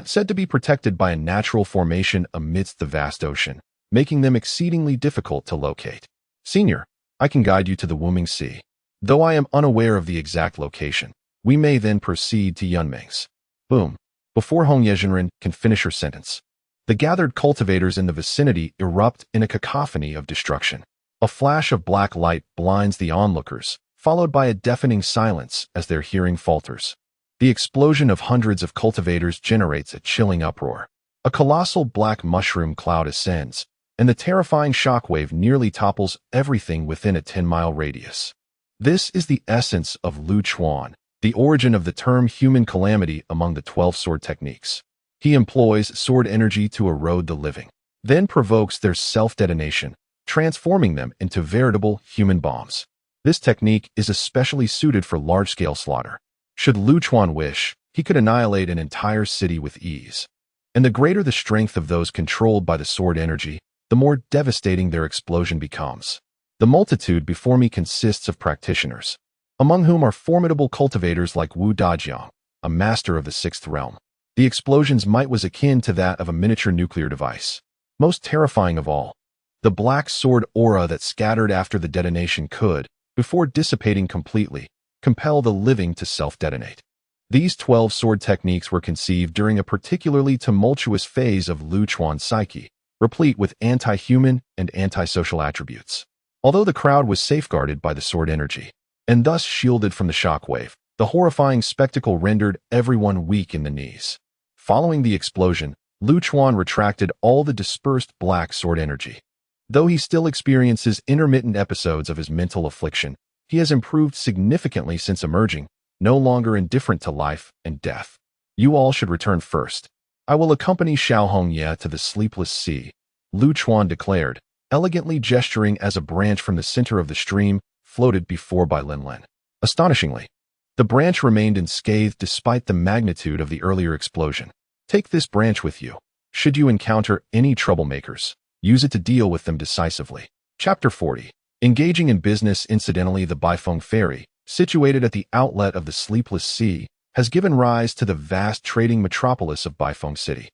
Speaker 1: said to be protected by a natural formation amidst the vast ocean, making them exceedingly difficult to locate. Senior, I can guide you to the Wuming Sea. Though I am unaware of the exact location, we may then proceed to Yunming's. Boom. Before Hongye Jinren can finish her sentence, the gathered cultivators in the vicinity erupt in a cacophony of destruction. A flash of black light blinds the onlookers, followed by a deafening silence as their hearing falters. The explosion of hundreds of cultivators generates a chilling uproar. A colossal black mushroom cloud ascends, and the terrifying shockwave nearly topples everything within a 10-mile radius. This is the essence of Lu Chuan, the origin of the term human calamity among the 12 sword techniques. He employs sword energy to erode the living, then provokes their self-detonation, transforming them into veritable human bombs. This technique is especially suited for large-scale slaughter. Should Lu Chuan wish, he could annihilate an entire city with ease. And the greater the strength of those controlled by the sword energy, the more devastating their explosion becomes. The multitude before me consists of practitioners, among whom are formidable cultivators like Wu Dajiang, a master of the sixth realm. The explosion's might was akin to that of a miniature nuclear device. Most terrifying of all, the black sword aura that scattered after the detonation could, before dissipating completely, compel the living to self-detonate. These 12 sword techniques were conceived during a particularly tumultuous phase of Lu Chuan's psyche, replete with anti-human and anti-social attributes. Although the crowd was safeguarded by the sword energy, and thus shielded from the shockwave, the horrifying spectacle rendered everyone weak in the knees. Following the explosion, Lu Chuan retracted all the dispersed black sword energy. Though he still experiences intermittent episodes of his mental affliction, he has improved significantly since emerging, no longer indifferent to life and death. You all should return first. I will accompany Xiao Hongye to the sleepless sea, Lu Chuan declared, elegantly gesturing as a branch from the center of the stream floated before Bai Linlin. Astonishingly, the branch remained unscathed despite the magnitude of the earlier explosion. Take this branch with you. Should you encounter any troublemakers, use it to deal with them decisively. Chapter 40. Engaging in business. Incidentally, the Baifeng Ferry, situated at the outlet of the Sleepless Sea, has given rise to the vast trading metropolis of Baifeng City,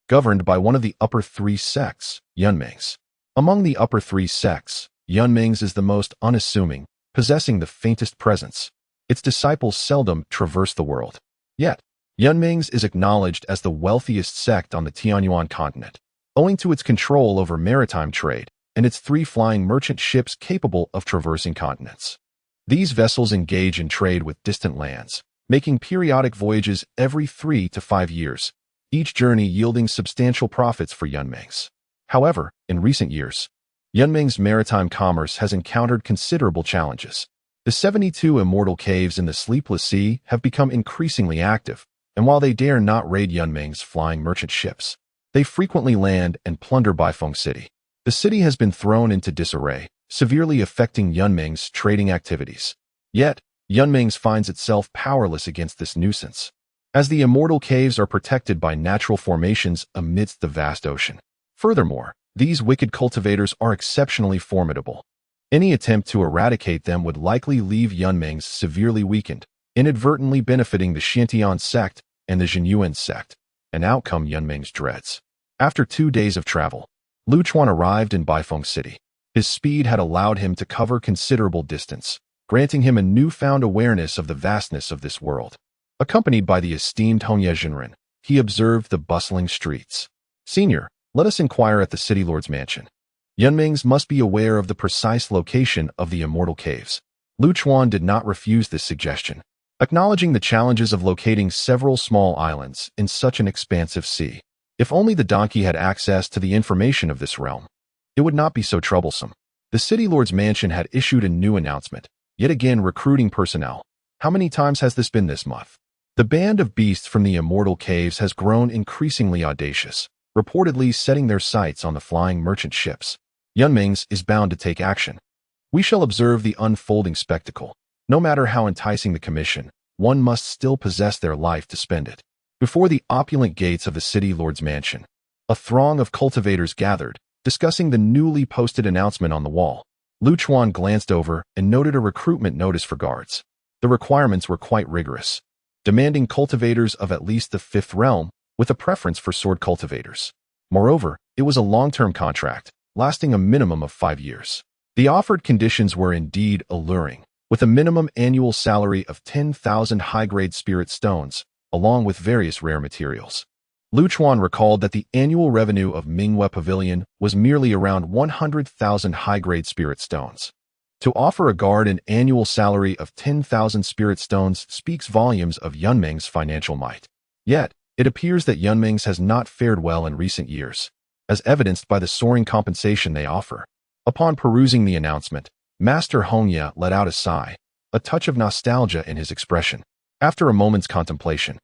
Speaker 1: governed by one of the upper three sects, Yunming's. Among the upper three sects, Yunming's is the most unassuming, possessing the faintest presence. Its disciples seldom traverse the world. Yet, Yunming's is acknowledged as the wealthiest sect on the Tianyuan continent, owing to its control over maritime trade and its 3 flying merchant ships capable of traversing continents. These vessels engage in trade with distant lands, making periodic voyages every 3 to 5 years, each journey yielding substantial profits for Yunming's. However, in recent years, Yunming's maritime commerce has encountered considerable challenges. The 72 immortal caves in the Sleepless Sea have become increasingly active, and while they dare not raid Yunming's flying merchant ships, they frequently land and plunder Baifeng City. The city has been thrown into disarray, severely affecting Yunming's trading activities. Yet, Yunming's finds itself powerless against this nuisance, as the immortal caves are protected by natural formations amidst the vast ocean. Furthermore, these wicked cultivators are exceptionally formidable. Any attempt to eradicate them would likely leave Yunmings severely weakened, inadvertently benefiting the Xiantian sect and the Zhenyuan sect, an outcome Yunmings dreads. After 2 days of travel, Lu Chuan arrived in Baifeng City. His speed had allowed him to cover considerable distance, granting him a newfound awareness of the vastness of this world. Accompanied by the esteemed Hongye Jinren, he observed the bustling streets. "Senior, let us inquire at the city lord's mansion." Yunmings must be aware of the precise location of the immortal caves. Lu Chuan did not refuse this suggestion, acknowledging the challenges of locating several small islands in such an expansive sea. If only the donkey had access to the information of this realm, it would not be so troublesome. The city lord's mansion had issued a new announcement, yet again recruiting personnel. How many times has this been this month? The band of beasts from the immortal caves has grown increasingly audacious, reportedly setting their sights on the flying merchant ships. Yunmings is bound to take action. We shall observe the unfolding spectacle. No matter how enticing the commission, one must still possess their life to spend it. Before the opulent gates of the city lord's mansion, a throng of cultivators gathered, discussing the newly posted announcement on the wall. Lu Chuan glanced over and noted a recruitment notice for guards. The requirements were quite rigorous, demanding cultivators of at least the 5th realm, with a preference for sword cultivators. Moreover, it was a long-term contract, lasting a minimum of 5 years. The offered conditions were indeed alluring, with a minimum annual salary of 10,000 high-grade spirit stones, along with various rare materials. Lu Chuan recalled that the annual revenue of Mingyue Pavilion was merely around 100,000 high-grade spirit stones. To offer a guard an annual salary of 10,000 spirit stones speaks volumes of Yunming's financial might. Yet, it appears that Yunming's has not fared well in recent years, as evidenced by the soaring compensation they offer. Upon perusing the announcement, Master Hongye let out a sigh, a touch of nostalgia in his expression. After a moment's contemplation,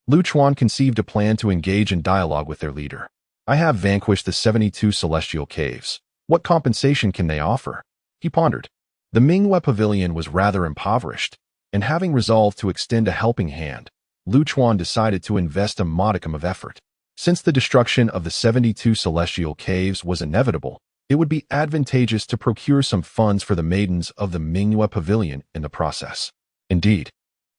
Speaker 1: Lu Chuan conceived a plan to engage in dialogue with their leader. "I have vanquished the 72 celestial caves. What compensation can they offer?" He pondered. The Mingyue Pavilion was rather impoverished, and having resolved to extend a helping hand, Lu Chuan decided to invest a modicum of effort. Since the destruction of the 72 celestial caves was inevitable, it would be advantageous to procure some funds for the maidens of the Mingyue Pavilion in the process. Indeed,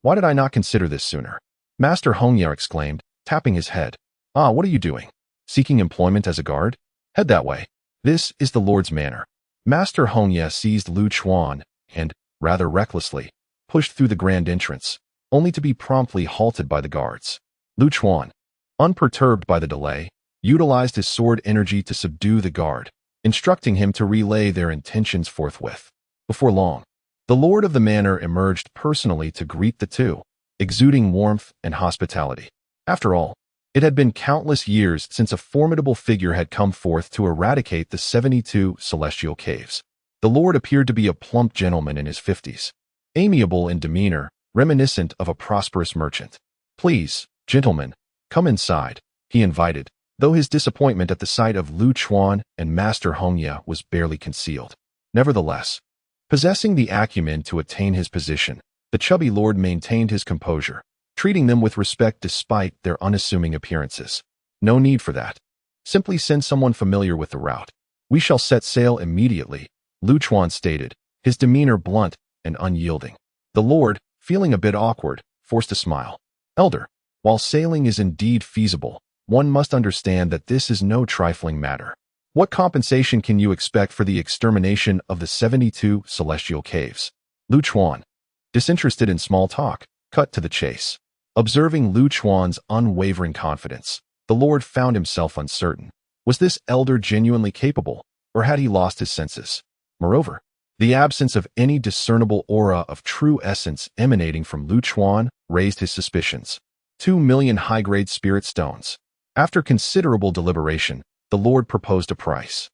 Speaker 1: why did I not consider this sooner? Master Hongye exclaimed, tapping his head. "Ah, what are you doing? Seeking employment as a guard? Head that way. This is the Lord's manor." Master Hongye seized Lu Chuan and, rather recklessly, pushed through the grand entrance, only to be promptly halted by the guards. Lu Chuan, unperturbed by the delay, utilized his sword energy to subdue the guard, instructing him to relay their intentions forthwith. Before long, the lord of the manor emerged personally to greet the two, exuding warmth and hospitality. After all, it had been countless years since a formidable figure had come forth to eradicate the 72 celestial caves. The lord appeared to be a plump gentleman in his 50s, amiable in demeanor, reminiscent of a prosperous merchant. "Please, gentlemen, come inside," he invited, though his disappointment at the sight of Lu Chuan and Master Hongye was barely concealed. Nevertheless, possessing the acumen to attain his position, the chubby lord maintained his composure, treating them with respect despite their unassuming appearances. "No need for that. Simply send someone familiar with the route. We shall set sail immediately," Lu Chuan stated, his demeanor blunt and unyielding. The lord, feeling a bit awkward, forced a smile. "Elder, while sailing is indeed feasible, one must understand that this is no trifling matter. What compensation can you expect for the extermination of the 72 celestial caves?" Lu Chuan, disinterested in small talk, cut to the chase. Observing Lu Chuan's unwavering confidence, the lord found himself uncertain. Was this elder genuinely capable, or had he lost his senses? Moreover, the absence of any discernible aura of true essence emanating from Lu Chuan raised his suspicions. 2 million high-grade spirit stones. After considerable deliberation, the lord proposed a price.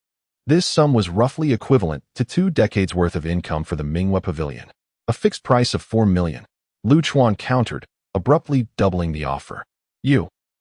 Speaker 1: This sum was roughly equivalent to 2 decades' worth of income for the Mingyue Pavilion. A fixed price of 4 million. Lu Chuan countered, abruptly doubling the offer.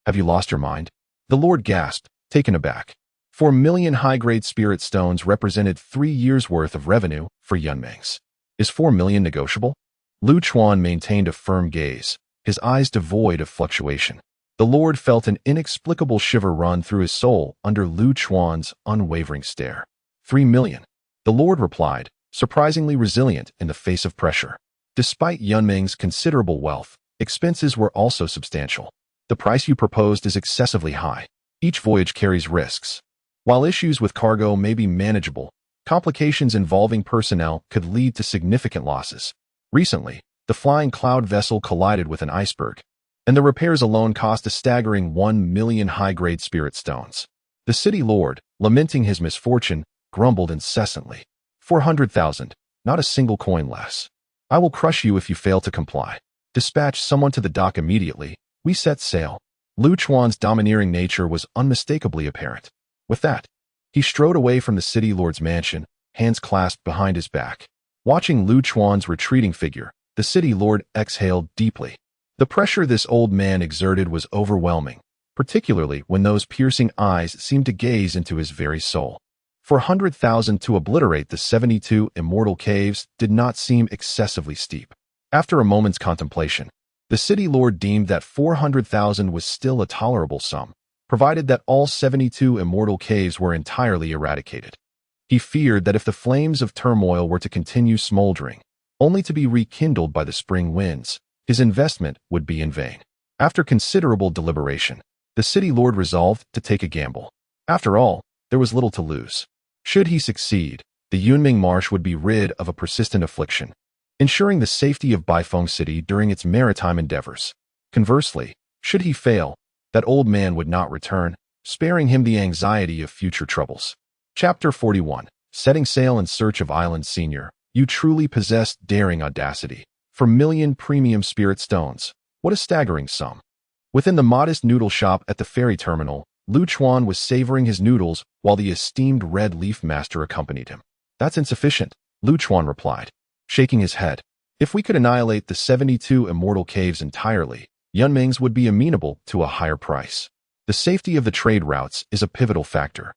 Speaker 1: Have you lost your mind?" The lord gasped, taken aback. 4 million high-grade spirit stones represented 3 years' worth of revenue for Yunmings. Is 4 million negotiable? Lu Chuan maintained a firm gaze, his eyes devoid of fluctuation. The lord felt an inexplicable shiver run through his soul under Lu Chuan's unwavering stare. 3 million. The lord replied, surprisingly resilient in the face of pressure. Despite Yunming's considerable wealth, expenses were also substantial. The price you proposed is excessively high. Each voyage carries risks. While issues with cargo may be manageable, complications involving personnel could lead to significant losses. Recently, the Flying Cloud vessel collided with an iceberg, and the repairs alone cost a staggering 1 million high-grade spirit stones. The city lord, lamenting his misfortune, grumbled incessantly. 400,000, not a single coin less. I will crush you if you fail to comply. Dispatch someone to the dock immediately. We set sail. Lu Chuan's domineering nature was unmistakably apparent. With that, he strode away from the city lord's mansion, hands clasped behind his back. Watching Lu Chuan's retreating figure, the city lord exhaled deeply. The pressure this old man exerted was overwhelming, particularly when those piercing eyes seemed to gaze into his very soul. 400,000 to obliterate the 72 immortal caves did not seem excessively steep. After a moment's contemplation, the city lord deemed that 400,000 was still a tolerable sum, provided that all 72 immortal caves were entirely eradicated. He feared that if the flames of turmoil were to continue smoldering, only to be rekindled by the spring winds, his investment would be in vain. After considerable deliberation, the city lord resolved to take a gamble. After all, there was little to lose. Should he succeed, the Yunming Marsh would be rid of a persistent affliction, ensuring the safety of Baifeng City during its maritime endeavors. Conversely, should he fail, that old man would not return, sparing him the anxiety of future troubles. Chapter 41. Setting sail in search of Island Senior. You truly possess daring audacity. For million premium spirit stones, what a staggering sum. Within the modest noodle shop at the ferry terminal, Lu Chuan was savoring his noodles while the esteemed Red Leaf Master accompanied him. That's insufficient, Lu Chuan replied, shaking his head. If we could annihilate the 72 immortal caves entirely, Yunming's would be amenable to a higher price. The safety of the trade routes is a pivotal factor,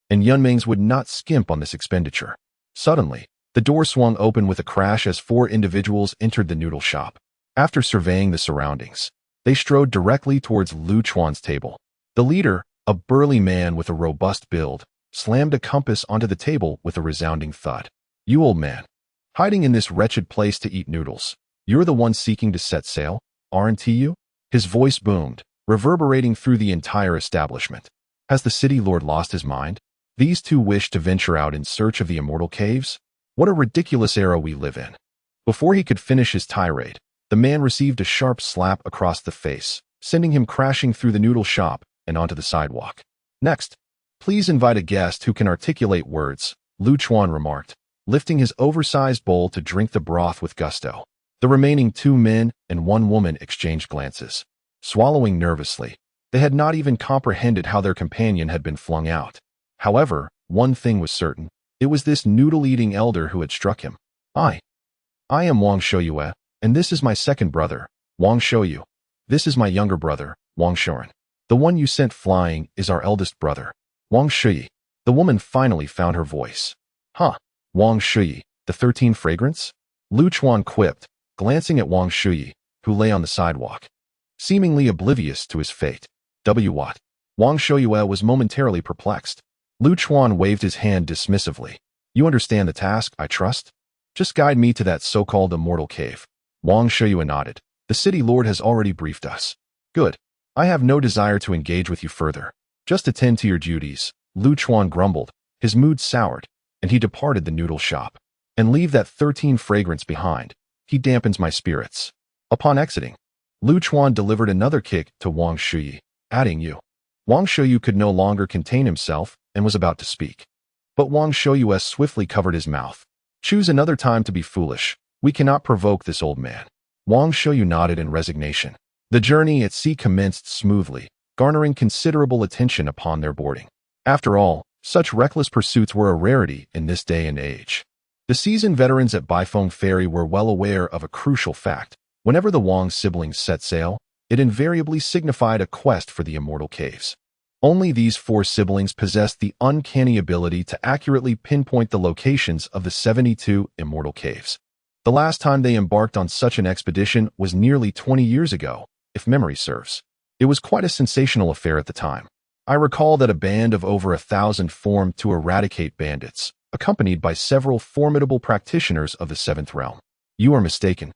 Speaker 1: and Yunming's would not skimp on this expenditure. Suddenly, the door swung open with a crash as 4 individuals entered the noodle shop. After surveying the surroundings, they strode directly towards Lu Chuan's table. The leader, a burly man with a robust build, slammed a compass onto the table with a resounding thud. You old man, hiding in this wretched place to eat noodles, you're the one seeking to set sail, aren't you? His voice boomed, reverberating through the entire establishment. Has the city lord lost his mind? These two wish to venture out in search of the immortal caves? What a ridiculous era we live in. Before he could finish his tirade, the man received a sharp slap across the face, sending him crashing through the noodle shop and onto the sidewalk. Next, please invite a guest who can articulate words, Lu Chuan remarked, lifting his oversized bowl to drink the broth with gusto. The remaining 2 men and 1 woman exchanged glances. Swallowing nervously, they had not even comprehended how their companion had been flung out. However, one thing was certain. It was this noodle-eating elder who had struck him. I am Wang Shouyue, and this is my second brother, Wang Shouyu. This is my younger brother, Wang Shuren. The one you sent flying is our eldest brother, Wang Shuyi. The woman finally found her voice. Huh, Wang Shuyi, the 13 fragrance? Lu Chuan quipped, glancing at Wang Shuyi, who lay on the sidewalk, seemingly oblivious to his fate. What? Wang Shouyue was momentarily perplexed. Lu Chuan waved his hand dismissively. You understand the task, I trust? Just guide me to that so-called immortal cave. Wang Shouyue nodded. The city lord has already briefed us. Good. I have no desire to engage with you further. Just attend to your duties, Lu Chuan grumbled. His mood soured, and he departed the noodle shop. And leave that 13 fragrance behind. He dampens my spirits. Upon exiting, Lu Chuan delivered another kick to Wang Shuyi, adding you. Wang Shouyu could no longer contain himself and was about to speak. But Wang Shouyue swiftly covered his mouth. Choose another time to be foolish. We cannot provoke this old man. Wang Shouyu nodded in resignation. The journey at sea commenced smoothly, garnering considerable attention upon their boarding. After all, such reckless pursuits were a rarity in this day and age. The seasoned veterans at Baifeng Ferry were well aware of a crucial fact. Whenever the Wang siblings set sail, it invariably signified a quest for the immortal caves. Only these 4 siblings possessed the uncanny ability to accurately pinpoint the locations of the 72 immortal caves. The last time they embarked on such an expedition was nearly 20 years ago, if memory serves. It was quite a sensational affair at the time. I recall that a band of over 1,000 formed to eradicate bandits, accompanied by several formidable practitioners of the seventh realm. You are mistaken.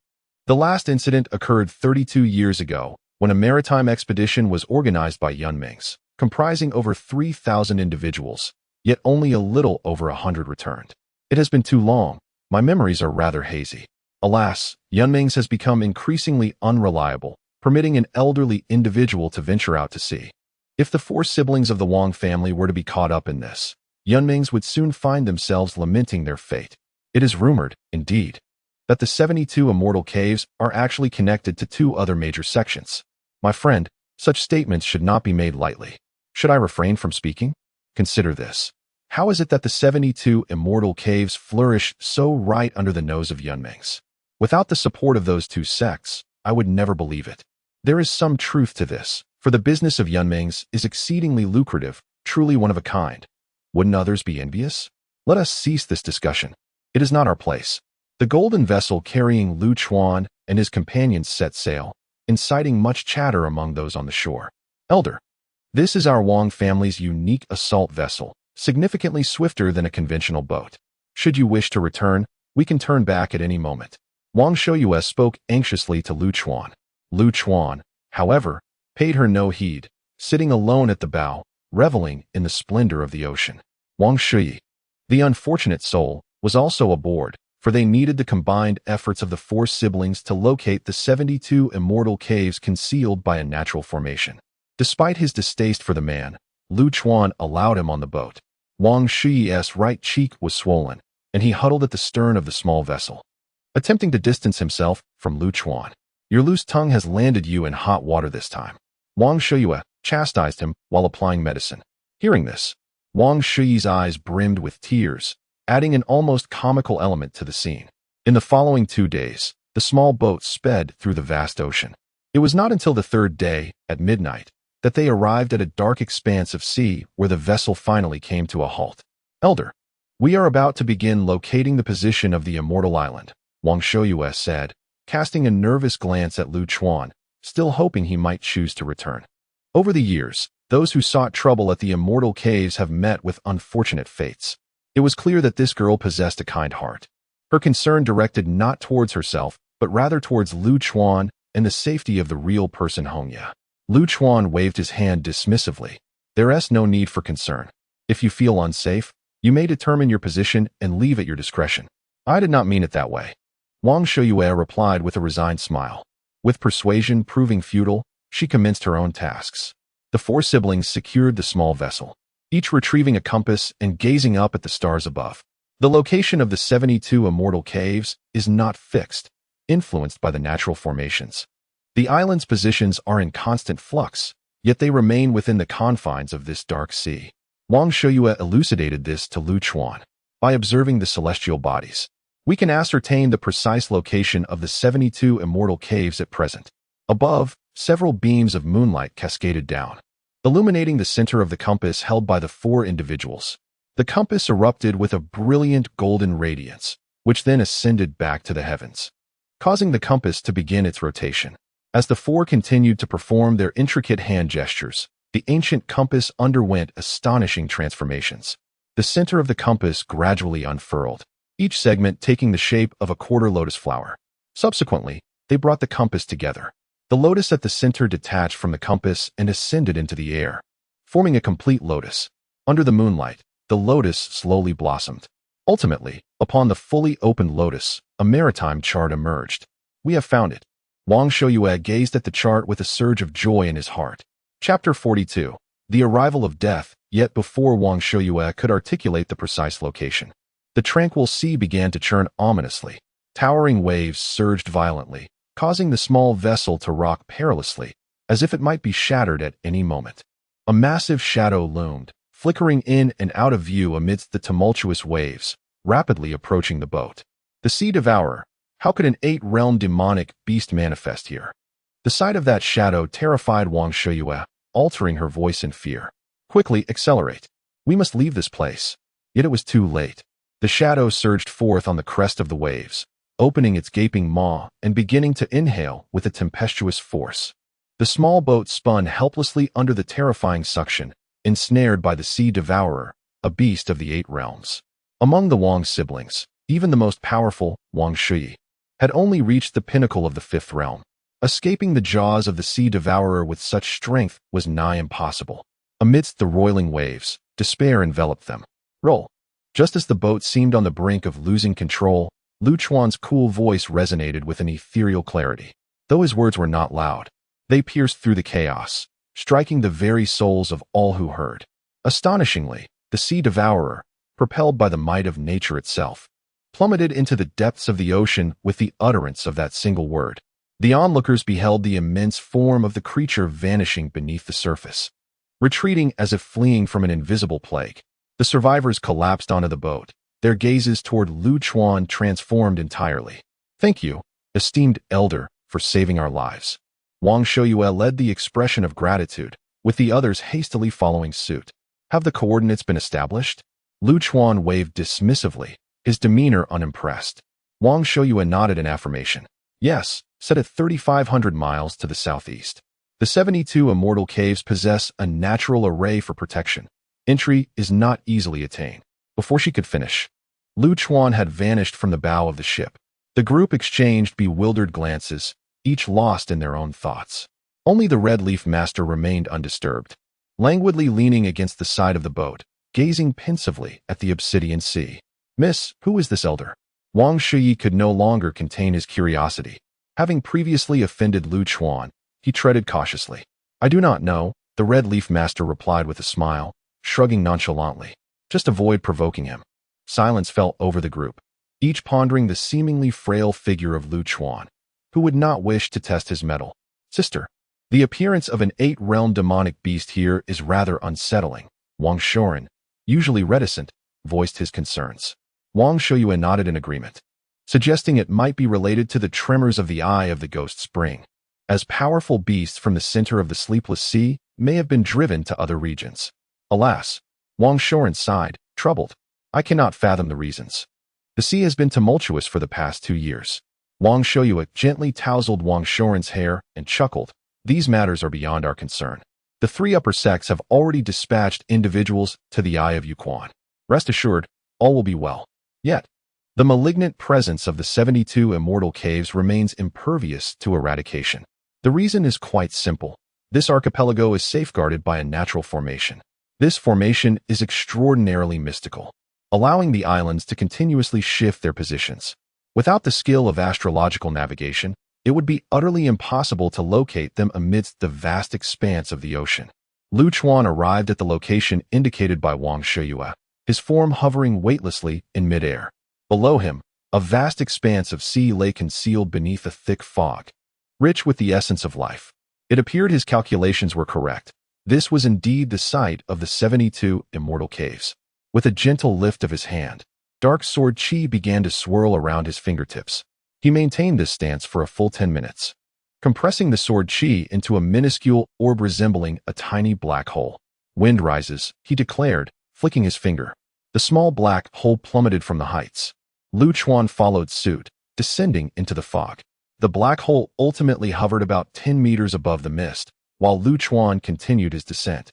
Speaker 1: The last incident occurred 32 years ago, when a maritime expedition was organized by Yunmings, comprising over 3,000 individuals, yet only a little over 100 returned. It has been too long. My memories are rather hazy. Alas, Yunmings has become increasingly unreliable, permitting an elderly individual to venture out to sea. If the four siblings of the Wang family were to be caught up in this, Yunmings would soon find themselves lamenting their fate. It is rumored, indeed, that the 72 immortal caves are actually connected to two other major sections. My friend, such statements should not be made lightly. Should I refrain from speaking? Consider this. How is it that the 72 immortal caves flourish so right under the nose of Yunmings? Without the support of those two sects, I would never believe it. There is some truth to this, for the business of Yunmings is exceedingly lucrative, truly one of a kind. Wouldn't others be envious? Let us cease this discussion. It is not our place. The golden vessel carrying Lu Chuan and his companions set sail, inciting much chatter among those on the shore. Elder, this is our Wang family's unique assault vessel, significantly swifter than a conventional boat. Should you wish to return, we can turn back at any moment. Wang Shouyue spoke anxiously to Lu Chuan. Lu Chuan, however, paid her no heed, sitting alone at the bow, reveling in the splendor of the ocean. Wang Shui, the unfortunate soul, was also aboard, for they needed the combined efforts of the four siblings to locate the 72 immortal caves concealed by a natural formation. Despite his distaste for the man, Lu Chuan allowed him on the boat. Wang Shui's right cheek was swollen, and he huddled at the stern of the small vessel, attempting to distance himself from Lu Chuan. Your loose tongue has landed you in hot water this time. Wang Shouyue chastised him while applying medicine. Hearing this, Wang Shui's eyes brimmed with tears, adding an almost comical element to the scene. In the following 2 days, the small boat sped through the vast ocean. It was not until the third day, at midnight, that they arrived at a dark expanse of sea where the vessel finally came to a halt. Elder, we are about to begin locating the position of the immortal island, Wang Shouyue said, casting a nervous glance at Lu Chuan, still hoping he might choose to return. Over the years, those who sought trouble at the immortal caves have met with unfortunate fates. It was clear that this girl possessed a kind heart. Her concern directed not towards herself, but rather towards Lu Chuan and the safety of the real person Hongya. Lu Chuan waved his hand dismissively. There is no need for concern. If you feel unsafe, you may determine your position and leave at your discretion. I did not mean it that way. Wang Shouyue replied with a resigned smile. With persuasion proving futile, she commenced her own tasks. The four siblings secured the small vessel, each retrieving a compass and gazing up at the stars above. The location of the 72 immortal caves is not fixed, influenced by the natural formations. The island's positions are in constant flux, yet they remain within the confines of this dark sea. Wang Shouyue elucidated this to Lu Chuan. By observing the celestial bodies, we can ascertain the precise location of the 72 immortal caves at present. Above, several beams of moonlight cascaded down, illuminating the center of the compass held by the four individuals. The compass erupted with a brilliant golden radiance, which then ascended back to the heavens, causing the compass to begin its rotation. As the four continued to perform their intricate hand gestures, the ancient compass underwent astonishing transformations. The center of the compass gradually unfurled, each segment taking the shape of a quarter lotus flower. Subsequently, they brought the compass together. The lotus at the center detached from the compass and ascended into the air, forming a complete lotus. Under the moonlight, the lotus slowly blossomed. Ultimately, upon the fully opened lotus, a maritime chart emerged. We have found it. Wang Shouyue gazed at the chart with a surge of joy in his heart. Chapter 42. The Arrival of Death. Yet before Wang Shouyue could articulate the precise location, the tranquil sea began to churn ominously. Towering waves surged violently, causing the small vessel to rock perilously, as if it might be shattered at any moment. A massive shadow loomed, flickering in and out of view amidst the tumultuous waves, rapidly approaching the boat. The Sea Devourer. How could an 8-realm demonic beast manifest here? The sight of that shadow terrified Wang Shouyue, altering her voice in fear. Quickly, accelerate. We must leave this place. Yet it was too late. The shadow surged forth on the crest of the waves, opening its gaping maw and beginning to inhale with a tempestuous force. The small boat spun helplessly under the terrifying suction, ensnared by the Sea Devourer, a beast of the 8 realms. Among the Wang siblings, even the most powerful, Wang Shui, had only reached the pinnacle of the fifth realm. Escaping the jaws of the sea devourer with such strength was nigh impossible. Amidst the roiling waves, despair enveloped them. Roll. Just as the boat seemed on the brink of losing control, Lu Chuan's cool voice resonated with an ethereal clarity. Though his words were not loud, they pierced through the chaos, striking the very souls of all who heard. Astonishingly, the sea devourer, propelled by the might of nature itself, plummeted into the depths of the ocean with the utterance of that single word. The onlookers beheld the immense form of the creature vanishing beneath the surface. Retreating as if fleeing from an invisible plague, the survivors collapsed onto the boat, their gazes toward Lu Chuan transformed entirely. "Thank you, esteemed elder, for saving our lives." Wang Shoyue led the expression of gratitude, with the others hastily following suit. "Have the coordinates been established?" Lu Chuan waved dismissively, his demeanor unimpressed. Wang Shoyue nodded in affirmation. "Yes, set at 3,500 miles to the southeast. The 72 immortal caves possess a natural array for protection. Entry is not easily attained." Before she could finish, Lu Chuan had vanished from the bow of the ship. The group exchanged bewildered glances, each lost in their own thoughts. Only the Red Leaf Master remained undisturbed, languidly leaning against the side of the boat, gazing pensively at the obsidian sea. "Miss, who is this elder?" Wang Shui could no longer contain his curiosity. Having previously offended Lu Chuan, he treaded cautiously. "I do not know," the Red Leaf Master replied with a smile, shrugging nonchalantly. "Just avoid provoking him." Silence fell over the group, each pondering the seemingly frail figure of Lu Chuan, who would not wish to test his mettle. "Sister, the appearance of an 8-realm demonic beast here is rather unsettling." Wang Shoren, usually reticent, voiced his concerns. Wang Shoyue nodded in agreement, suggesting it might be related to the tremors of the eye of the ghost spring, as powerful beasts from the center of the sleepless sea may have been driven to other regions. "Alas," Wang Shoren sighed, troubled. "I cannot fathom the reasons. The sea has been tumultuous for the past 2 years." Wang Shoyue gently tousled Wang Shoren's hair and chuckled. "These matters are beyond our concern. The 3 upper sects have already dispatched individuals to the Eye of Yuquan. Rest assured, all will be well. Yet, the malignant presence of the 72 immortal caves remains impervious to eradication. The reason is quite simple. This archipelago is safeguarded by a natural formation. This formation is extraordinarily mystical, allowing the islands to continuously shift their positions. Without the skill of astrological navigation, it would be utterly impossible to locate them amidst the vast expanse of the ocean." Lu Chuan arrived at the location indicated by Wang Shoyue, his form hovering weightlessly in midair. Below him, a vast expanse of sea lay concealed beneath a thick fog, rich with the essence of life. It appeared his calculations were correct. This was indeed the site of the 72 immortal caves. With a gentle lift of his hand, dark sword chi began to swirl around his fingertips. He maintained this stance for a full 10 minutes, compressing the sword chi into a minuscule orb resembling a tiny black hole. "Wind rises," he declared, flicking his finger. The small black hole plummeted from the heights. Lu Chuan followed suit, descending into the fog. The black hole ultimately hovered about 10 meters above the mist, while Lu Chuan continued his descent.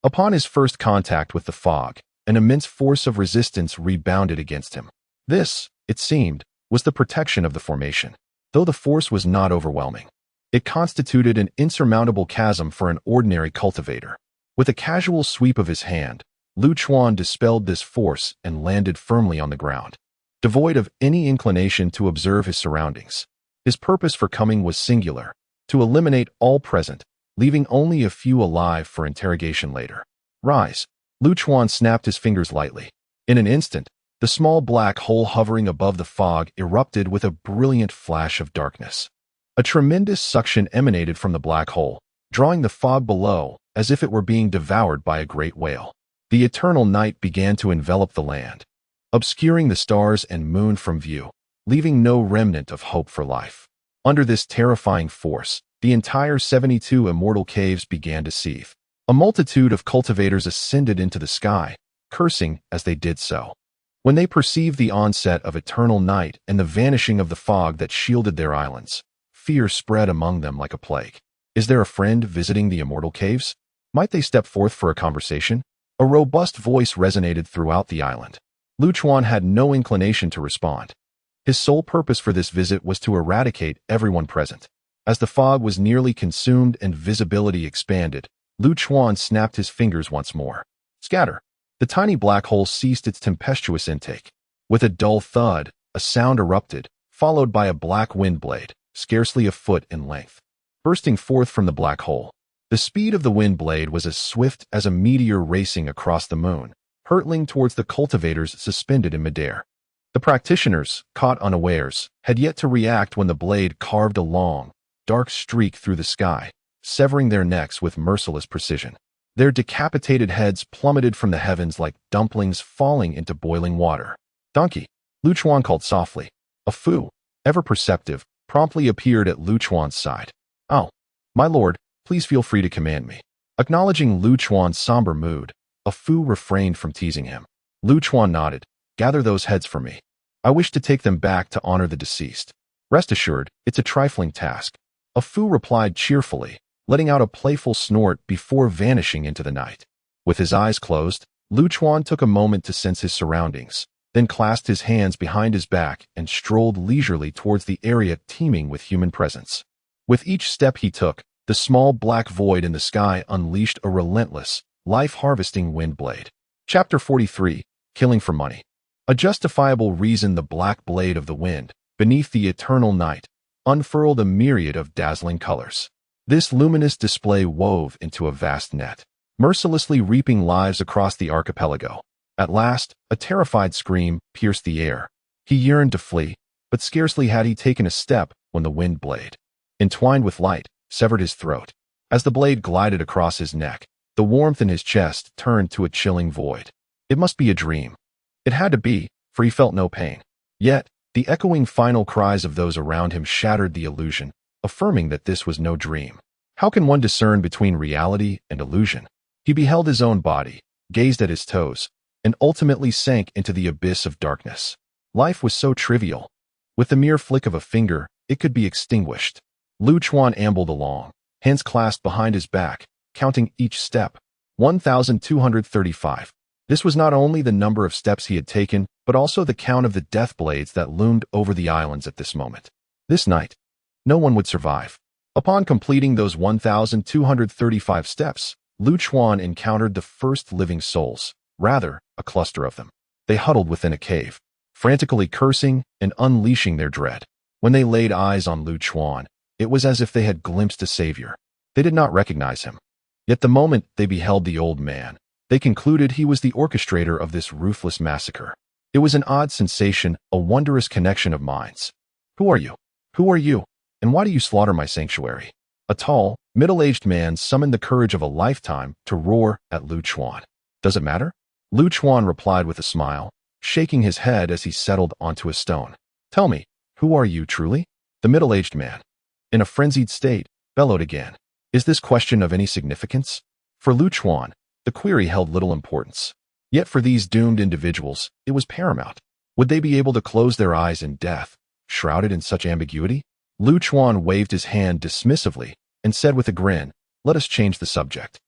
Speaker 1: Upon his first contact with the fog, an immense force of resistance rebounded against him. This, it seemed, was the protection of the formation. Though the force was not overwhelming, it constituted an insurmountable chasm for an ordinary cultivator. With a casual sweep of his hand, Lu Chuan dispelled this force and landed firmly on the ground, devoid of any inclination to observe his surroundings. His purpose for coming was singular, to eliminate all present, leaving only a few alive for interrogation later. "Rise." Lu Chuan snapped his fingers lightly. In an instant, the small black hole hovering above the fog erupted with a brilliant flash of darkness. A tremendous suction emanated from the black hole, drawing the fog below as if it were being devoured by a great whale. The eternal night began to envelop the land, obscuring the stars and moon from view, leaving no remnant of hope for life. Under this terrifying force, the entire 72 immortal caves began to seethe. A multitude of cultivators ascended into the sky, cursing as they did so. When they perceived the onset of eternal night and the vanishing of the fog that shielded their islands, fear spread among them like a plague. "Is there a friend visiting the immortal caves? Might they step forth for a conversation?" A robust voice resonated throughout the island. Lu Chuan had no inclination to respond. His sole purpose for this visit was to eradicate everyone present. As the fog was nearly consumed and visibility expanded, Lu Chuan snapped his fingers once more. Scatter! The tiny black hole ceased its tempestuous intake. With a dull thud, a sound erupted, followed by a black wind blade, scarcely a foot in length, bursting forth from the black hole. The speed of the wind blade was as swift as a meteor racing across the moon, hurtling towards the cultivators suspended in midair. The practitioners, caught unawares, had yet to react when the blade carved a long, dark streak through the sky, severing their necks with merciless precision. Their decapitated heads plummeted from the heavens like dumplings falling into boiling water. Donkey, Lu Chuan called softly. A Fu, ever perceptive, promptly appeared at Lu Chuan's side. Oh, my lord, please feel free to command me. Acknowledging Lu Chuan's somber mood, a Fu refrained from teasing him. Lu Chuan nodded. Gather those heads for me. I wish to take them back to honor the deceased. Rest assured, it's a trifling task. A Fu replied cheerfully, letting out a playful snort before vanishing into the night. With his eyes closed, Lu Chuan took a moment to sense his surroundings, then clasped his hands behind his back and strolled leisurely towards the area teeming with human presence. With each step he took, the small black void in the sky unleashed a relentless, life-harvesting wind blade. Chapter 43, Killing for Money. A justifiable reason. The black blade of the wind, beneath the eternal night, unfurled a myriad of dazzling colors. This luminous display wove into a vast net, mercilessly reaping lives across the archipelago. At last, a terrified scream pierced the air. He yearned to flee, but scarcely had he taken a step when the wind blade, entwined with light, severed his throat. As the blade glided across his neck, the warmth in his chest turned to a chilling void. It must be a dream. It had to be, for he felt no pain. Yet, the echoing final cries of those around him shattered the illusion, affirming that this was no dream. How can one discern between reality and illusion? He beheld his own body, gazed at his toes, and ultimately sank into the abyss of darkness. Life was so trivial. With the mere flick of a finger, it could be extinguished. Lu Chuan ambled along, hands clasped behind his back, counting each step. 1,235. This was not only the number of steps he had taken, but also the count of the death blades that loomed over the islands at this moment. This night, no one would survive. Upon completing those 1,235 steps, Lu Chuan encountered the first living souls, rather, a cluster of them. They huddled within a cave, frantically cursing and unleashing their dread. When they laid eyes on Lu Chuan, it was as if they had glimpsed a savior. They did not recognize him. Yet the moment they beheld the old man, they concluded he was the orchestrator of this ruthless massacre. It was an odd sensation, a wondrous connection of minds. Who are you? Who are you? And why do you slaughter my sanctuary? A tall, middle-aged man summoned the courage of a lifetime to roar at Lu Chuan. Does it matter? Lu Chuan replied with a smile, shaking his head as he settled onto a stone. Tell me, who are you truly? The middle-aged man, in a frenzied state, bellowed again. Is this question of any significance? For Lu Chuan, the query held little importance. Yet for these doomed individuals, it was paramount. Would they be able to close their eyes in death, shrouded in such ambiguity? Lu Chuan waved his hand dismissively and said with a grin, let us change the subject.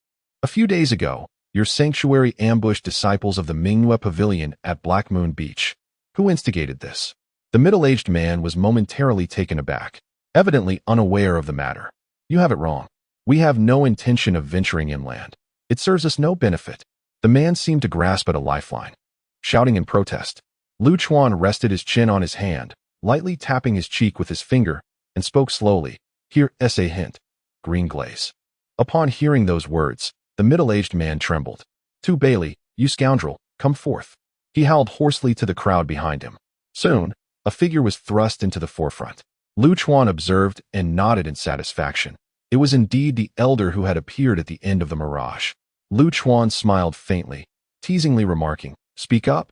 Speaker 1: A few days ago, your sanctuary ambushed disciples of the Mingyue Pavilion at Black Moon Beach. Who instigated this? The middle-aged man was momentarily taken aback, evidently unaware of the matter. You have it wrong. We have no intention of venturing inland. It serves us no benefit. The man seemed to grasp at a lifeline. Shouting in protest, Lu Chuan rested his chin on his hand, lightly tapping his cheek with his finger, and spoke slowly. Here is a hint. Green glaze. Upon hearing those words, the middle-aged man trembled. Tu Bailey, you scoundrel, come forth. He howled hoarsely to the crowd behind him. Soon, a figure was thrust into the forefront. Lu Chuan observed and nodded in satisfaction. It was indeed the elder who had appeared at the end of the mirage. Lu Chuan smiled faintly, teasingly remarking, Speak up.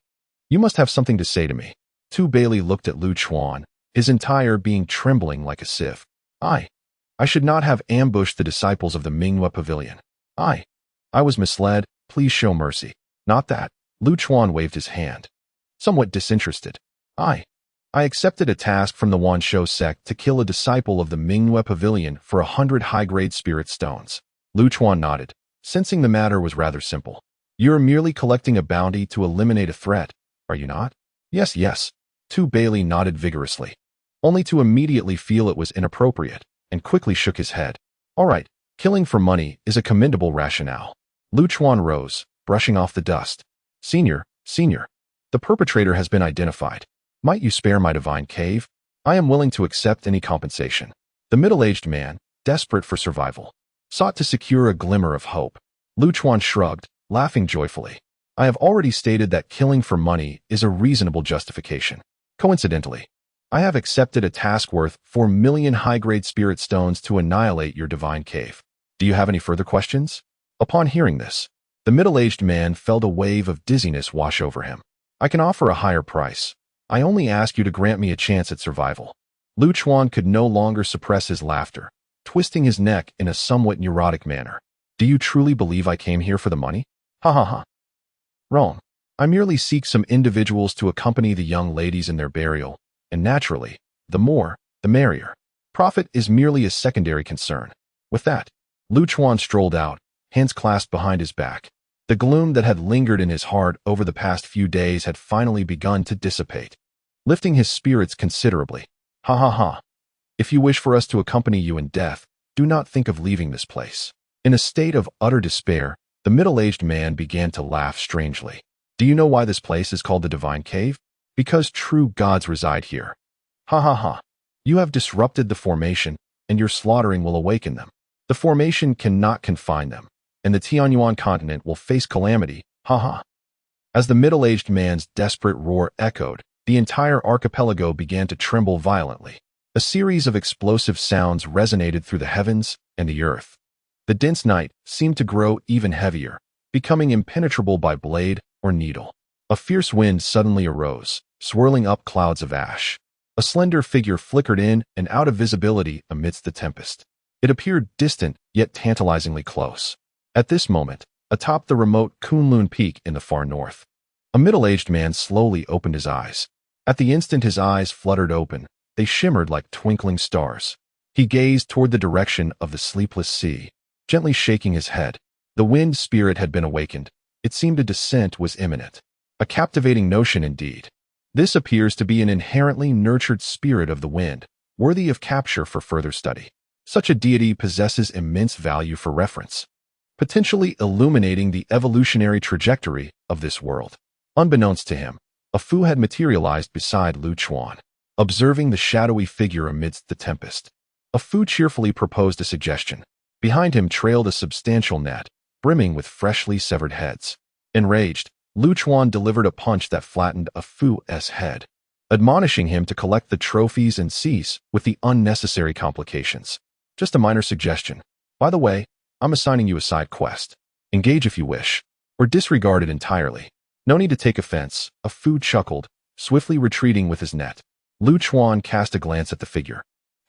Speaker 1: You must have something to say to me. Tu Bailey looked at Lu Chuan, his entire being trembling like a sieve. I should not have ambushed the disciples of the Mingyue Pavilion. I was misled. Please show mercy. Not that. Lu Chuan waved his hand, somewhat disinterested. I accepted a task from the Wanshou sect to kill a disciple of the Mingyue Pavilion for 100 high-grade spirit stones. Lu Chuan nodded, sensing the matter was rather simple. You're merely collecting a bounty to eliminate a threat, are you not? Yes, yes. Tu Bailey nodded vigorously, only to immediately feel it was inappropriate, and quickly shook his head. All right, killing for money is a commendable rationale. Lu Chuan rose, brushing off the dust. Senior, the perpetrator has been identified. Might you spare my divine cave? I am willing to accept any compensation. The middle-aged man, desperate for survival, sought to secure a glimmer of hope. Lu Chuan shrugged, laughing joyfully. I have already stated that killing for money is a reasonable justification. Coincidentally, I have accepted a task worth 4 million high-grade spirit stones to annihilate your divine cave. Do you have any further questions? Upon hearing this, the middle-aged man felt a wave of dizziness wash over him. I can offer a higher price. I only ask you to grant me a chance at survival. Lu Chuan could no longer suppress his laughter, twisting his neck in a somewhat neurotic manner. Do you truly believe I came here for the money? Ha ha ha. Wrong. I merely seek some individuals to accompany the young ladies in their burial, and naturally, the more, the merrier. Profit is merely a secondary concern. With that, Lu Chuan strolled out, hands clasped behind his back. The gloom that had lingered in his heart over the past few days had finally begun to dissipate, lifting his spirits considerably. Ha ha ha. If you wish for us to accompany you in death, do not think of leaving this place. In a state of utter despair, the middle-aged man began to laugh strangely. Do you know why this place is called the Divine Cave? Because true gods reside here. Ha ha ha. You have disrupted the formation, and your slaughtering will awaken them. The formation cannot confine them, and the Tianyuan continent will face calamity. Ha ha. As the middle-aged man's desperate roar echoed, the entire archipelago began to tremble violently. A series of explosive sounds resonated through the heavens and the earth. The dense night seemed to grow even heavier, becoming impenetrable by blade or needle. A fierce wind suddenly arose, swirling up clouds of ash. A slender figure flickered in and out of visibility amidst the tempest. It appeared distant, yet tantalizingly close. At this moment, atop the remote Kunlun Peak in the far north, a middle-aged man slowly opened his eyes. At the instant his eyes fluttered open, they shimmered like twinkling stars. He gazed toward the direction of the sleepless sea, gently shaking his head. The wind spirit had been awakened. It seemed a descent was imminent. A captivating notion indeed. This appears to be an inherently nurtured spirit of the wind, worthy of capture for further study. Such a deity possesses immense value for reference, potentially illuminating the evolutionary trajectory of this world. Unbeknownst to him, a Fu had materialized beside Lu Chuan, observing the shadowy figure amidst the tempest. A Fu cheerfully proposed a suggestion. Behind him trailed a substantial net, brimming with freshly severed heads. Enraged, Lu Chuan delivered a punch that flattened a Fu's head, admonishing him to collect the trophies and cease with the unnecessary complications. Just a minor suggestion. By the way, I'm assigning you a side quest. Engage if you wish, or disregard it entirely. No need to take offense, a Fu chuckled, swiftly retreating with his net. Lu Chuan cast a glance at the figure.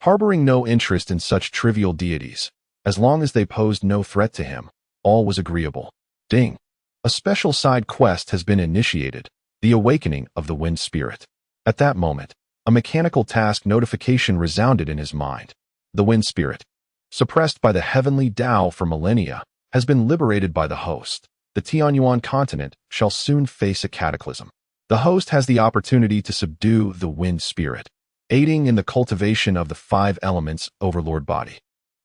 Speaker 1: Harboring no interest in such trivial deities, as long as they posed no threat to him, all was agreeable. Ding! A special side quest has been initiated, the awakening of the wind spirit. At that moment, a mechanical task notification resounded in his mind. The wind spirit, suppressed by the heavenly Tao for millennia, has been liberated by the host. The Tianyuan continent shall soon face a cataclysm. The host has the opportunity to subdue the wind spirit, aiding in the cultivation of the 5 elements overlord body.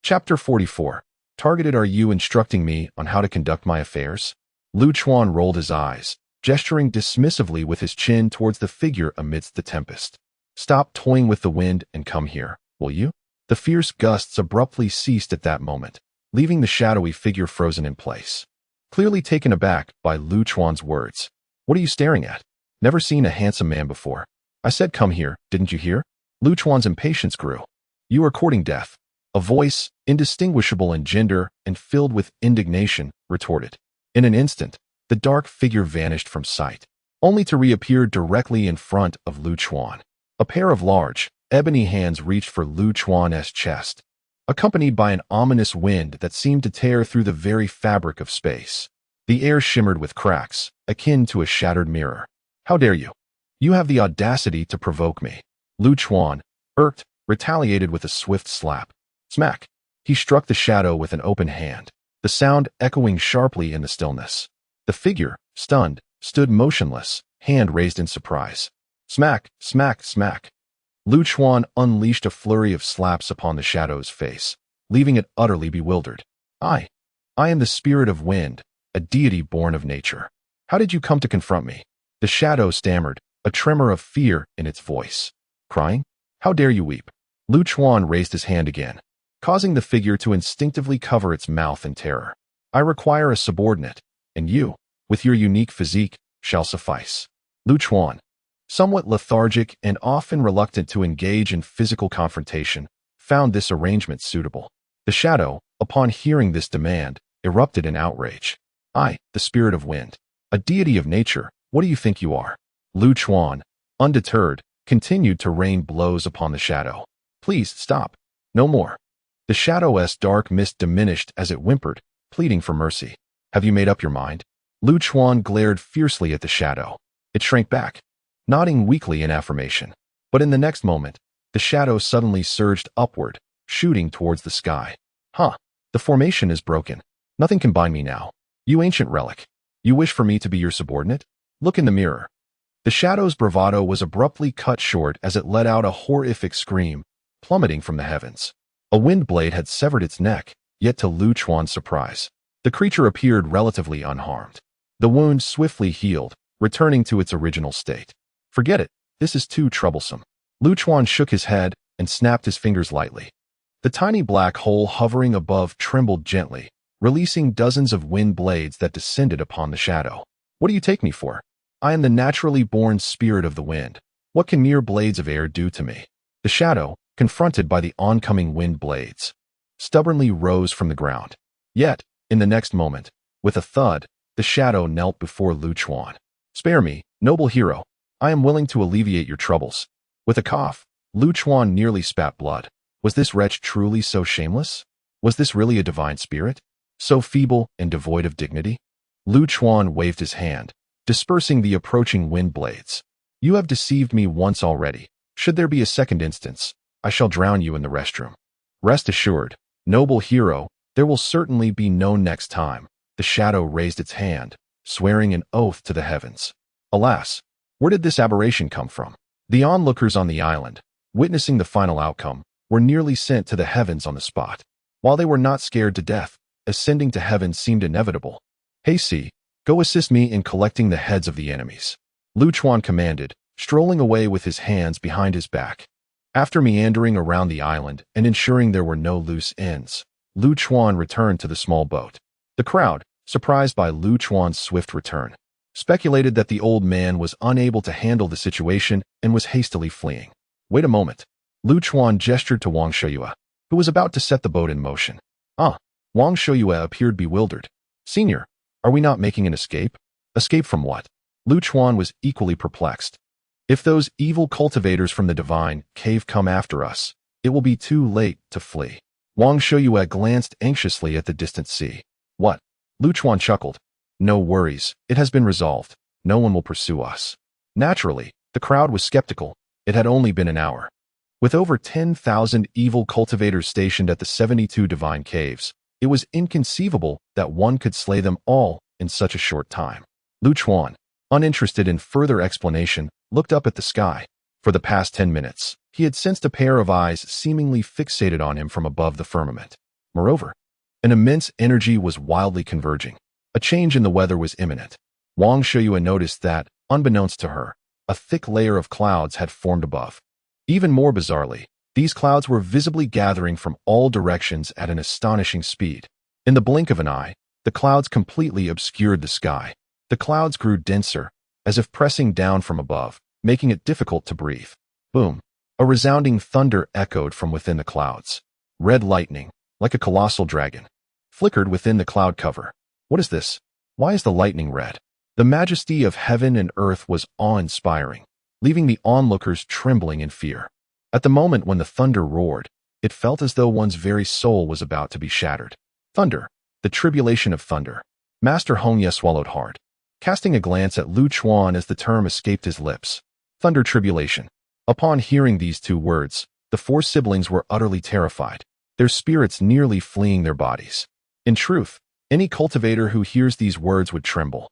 Speaker 1: Chapter 44. Targeted. Are you instructing me on how to conduct my affairs? Lu Chuan rolled his eyes, gesturing dismissively with his chin towards the figure amidst the tempest. Stop toying with the wind and come here, will you? The fierce gusts abruptly ceased at that moment, leaving the shadowy figure frozen in place. Clearly taken aback by Lu Chuan's words. What are you staring at? Never seen a handsome man before. I said come here, didn't you hear? Lu Chuan's impatience grew. You are courting death. A voice, indistinguishable in gender and filled with indignation, retorted. In an instant, the dark figure vanished from sight, only to reappear directly in front of Lu Chuan. A pair of large, ebony hands reached for Lu Chuan's chest, accompanied by an ominous wind that seemed to tear through the very fabric of space. The air shimmered with cracks, akin to a shattered mirror. How dare you? You have the audacity to provoke me. Lu Chuan, irked, retaliated with a swift slap. Smack! He struck the shadow with an open hand, the sound echoing sharply in the stillness. The figure, stunned, stood motionless, hand raised in surprise. Smack, smack, smack. Lu Chuan unleashed a flurry of slaps upon the shadow's face, leaving it utterly bewildered. I am the spirit of wind, a deity born of nature. How did you come to confront me? The shadow stammered, a tremor of fear in its voice. Crying? How dare you weep? Lu Chuan raised his hand again, causing the figure to instinctively cover its mouth in terror. I require a subordinate, and you, with your unique physique, shall suffice. Lu Chuan, somewhat lethargic and often reluctant to engage in physical confrontation, found this arrangement suitable. The shadow, upon hearing this demand, erupted in outrage. I, the spirit of wind, a deity of nature, what do you think you are? Lu Chuan, undeterred, continued to rain blows upon the shadow. Please stop. No more. The shadow's dark mist diminished as it whimpered, pleading for mercy. Have you made up your mind? Lu Chuan glared fiercely at the shadow. It shrank back, nodding weakly in affirmation. But in the next moment, the shadow suddenly surged upward, shooting towards the sky. Huh. The formation is broken. Nothing can bind me now. You ancient relic. You wish for me to be your subordinate? Look in the mirror. The shadow's bravado was abruptly cut short as it let out a horrific scream, plummeting from the heavens. A wind blade had severed its neck, yet to Lu Chuan's surprise, the creature appeared relatively unharmed. The wound swiftly healed, returning to its original state. Forget it. This is too troublesome. Lu Chuan shook his head and snapped his fingers lightly. The tiny black hole hovering above trembled gently, releasing dozens of wind blades that descended upon the shadow. What do you take me for? I am the naturally born spirit of the wind. What can mere blades of air do to me? The shadow, confronted by the oncoming wind blades, stubbornly rose from the ground. Yet, in the next moment, with a thud, the shadow knelt before Lu Chuan. Spare me, noble hero. I am willing to alleviate your troubles. With a cough, Lu Chuan nearly spat blood. Was this wretch truly so shameless? Was this really a divine spirit? So feeble and devoid of dignity? Lu Chuan waved his hand, dispersing the approaching wind blades. You have deceived me once already. Should there be a second instance, I shall drown you in the restroom. Rest assured, noble hero, there will certainly be no next time. The shadow raised its hand, swearing an oath to the heavens. Alas, where did this aberration come from? The onlookers on the island, witnessing the final outcome, were nearly sent to the heavens on the spot. While they were not scared to death, ascending to heaven seemed inevitable. Hey C, go assist me in collecting the heads of the enemies. Lu Chuan commanded, strolling away with his hands behind his back. After meandering around the island and ensuring there were no loose ends, Lu Chuan returned to the small boat. The crowd, surprised by Lu Chuan's swift return, speculated that the old man was unable to handle the situation and was hastily fleeing. Wait a moment. Lu Chuan gestured to Wang Shoyue, who was about to set the boat in motion. Wang Shoyue appeared bewildered. Senior, are we not making an escape? Escape from what? Lu Chuan was equally perplexed. If those evil cultivators from the divine cave come after us, it will be too late to flee. Wang Shoyue glanced anxiously at the distant sea. What? Lu Chuan chuckled. No worries, it has been resolved. No one will pursue us. Naturally, the crowd was skeptical. It had only been an hour. With over 10,000 evil cultivators stationed at the 72 divine caves, it was inconceivable that one could slay them all in such a short time. Lu Chuan, uninterested in further explanation, looked up at the sky. For the past 10 minutes, he had sensed a pair of eyes seemingly fixated on him from above the firmament. Moreover, an immense energy was wildly converging. A change in the weather was imminent. Wang Shoyue noticed that, unbeknownst to her, a thick layer of clouds had formed above. Even more bizarrely, these clouds were visibly gathering from all directions at an astonishing speed. In the blink of an eye, the clouds completely obscured the sky. The clouds grew denser, as if pressing down from above, making it difficult to breathe. Boom! A resounding thunder echoed from within the clouds. Red lightning, like a colossal dragon, flickered within the cloud cover. What is this? Why is the lightning red? The majesty of heaven and earth was awe-inspiring, leaving the onlookers trembling in fear. At the moment when the thunder roared, it felt as though one's very soul was about to be shattered. Thunder, the tribulation of thunder. Master Hongye swallowed hard, casting a glance at Lu Chuan as the term escaped his lips. Thunder tribulation. Upon hearing these two words, the four siblings were utterly terrified, their spirits nearly fleeing their bodies. In truth, any cultivator who hears these words would tremble.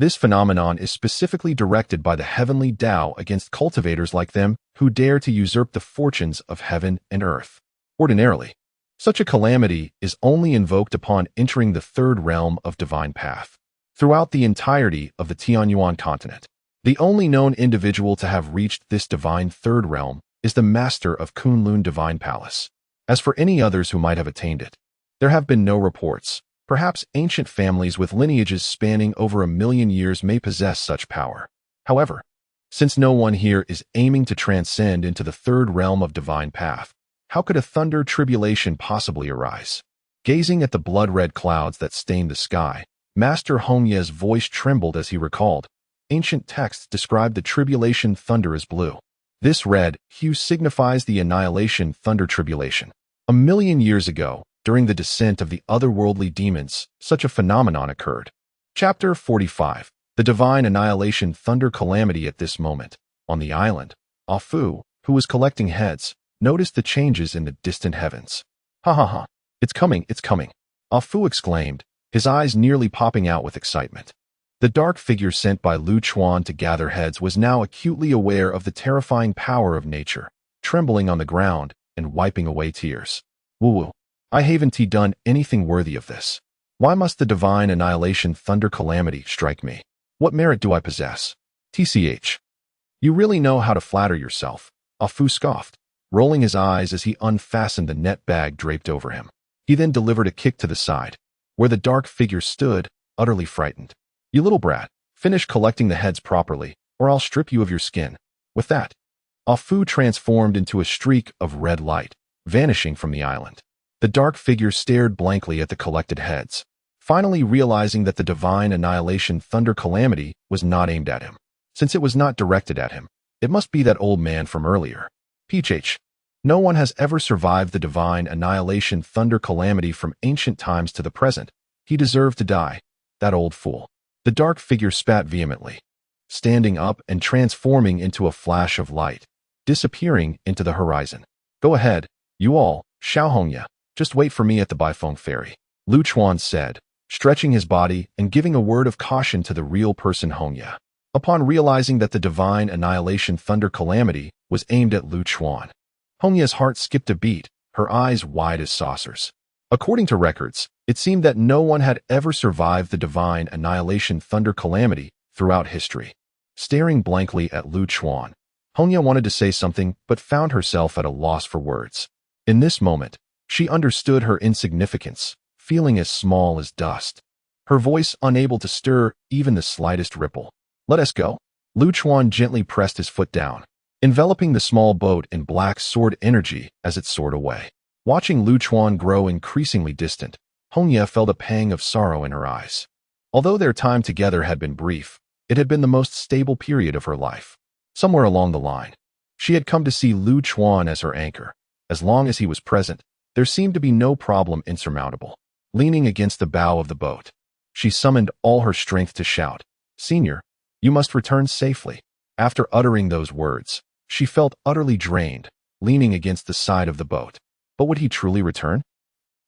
Speaker 1: This phenomenon is specifically directed by the heavenly Tao against cultivators like them who dare to usurp the fortunes of heaven and earth. Ordinarily, such a calamity is only invoked upon entering the third realm of divine path. Throughout the entirety of the Tianyuan continent, the only known individual to have reached this divine third realm is the master of Kunlun Divine Palace. As for any others who might have attained it, there have been no reports. Perhaps ancient families with lineages spanning over 1,000,000 years may possess such power. However, since no one here is aiming to transcend into the third realm of divine path, how could a thunder tribulation possibly arise? Gazing at the blood-red clouds that stained the sky, Master Hongye's voice trembled as he recalled. Ancient texts describe the tribulation thunder as blue. This red hue signifies the annihilation thunder tribulation. 1,000,000 years ago, during the descent of the otherworldly demons, such a phenomenon occurred. Chapter 45. The Divine Annihilation Thunder Calamity. At this moment, on the island, Afu, who was collecting heads, noticed the changes in the distant heavens. Ha ha ha, it's coming, it's coming, Afu exclaimed, his eyes nearly popping out with excitement. The dark figure sent by Lu Chuan to gather heads was now acutely aware of the terrifying power of nature, trembling on the ground and wiping away tears. Woo-woo. I haven't done anything worthy of this. Why must the divine annihilation thunder calamity strike me? What merit do I possess? TCH. You really know how to flatter yourself, Afu scoffed, rolling his eyes as he unfastened the net bag draped over him. He then delivered a kick to the side, where the dark figure stood, utterly frightened. You little brat, finish collecting the heads properly, or I'll strip you of your skin. With that, Afu transformed into a streak of red light, vanishing from the island. The dark figure stared blankly at the collected heads, finally realizing that the divine annihilation thunder calamity was not aimed at him. Since it was not directed at him, it must be that old man from earlier. PH. No one has ever survived the divine annihilation thunder calamity from ancient times to the present. He deserved to die, that old fool. The dark figure spat vehemently, standing up and transforming into a flash of light, disappearing into the horizon. Go ahead, you all, Xiao Hongye. Just wait for me at the Baifeng Ferry, Lu Chuan said, stretching his body and giving a word of caution to the real person Hongye. Upon realizing that the divine annihilation thunder calamity was aimed at Lu Chuan, Hongye's heart skipped a beat, her eyes wide as saucers. According to records, it seemed that no one had ever survived the divine annihilation thunder calamity throughout history. Staring blankly at Lu Chuan, Hongye wanted to say something but found herself at a loss for words. In this moment, she understood her insignificance, feeling as small as dust. Her voice unable to stir even the slightest ripple. Let us go. Lu Chuan gently pressed his foot down, enveloping the small boat in black sword energy as it soared away. Watching Lu Chuan grow increasingly distant, Hongye felt a pang of sorrow in her eyes. Although their time together had been brief, it had been the most stable period of her life. Somewhere along the line, she had come to see Lu Chuan as her anchor. As long as he was present, there seemed to be no problem insurmountable. Leaning against the bow of the boat, she summoned all her strength to shout, "Senior, you must return safely." After uttering those words, she felt utterly drained, leaning against the side of the boat. But would he truly return?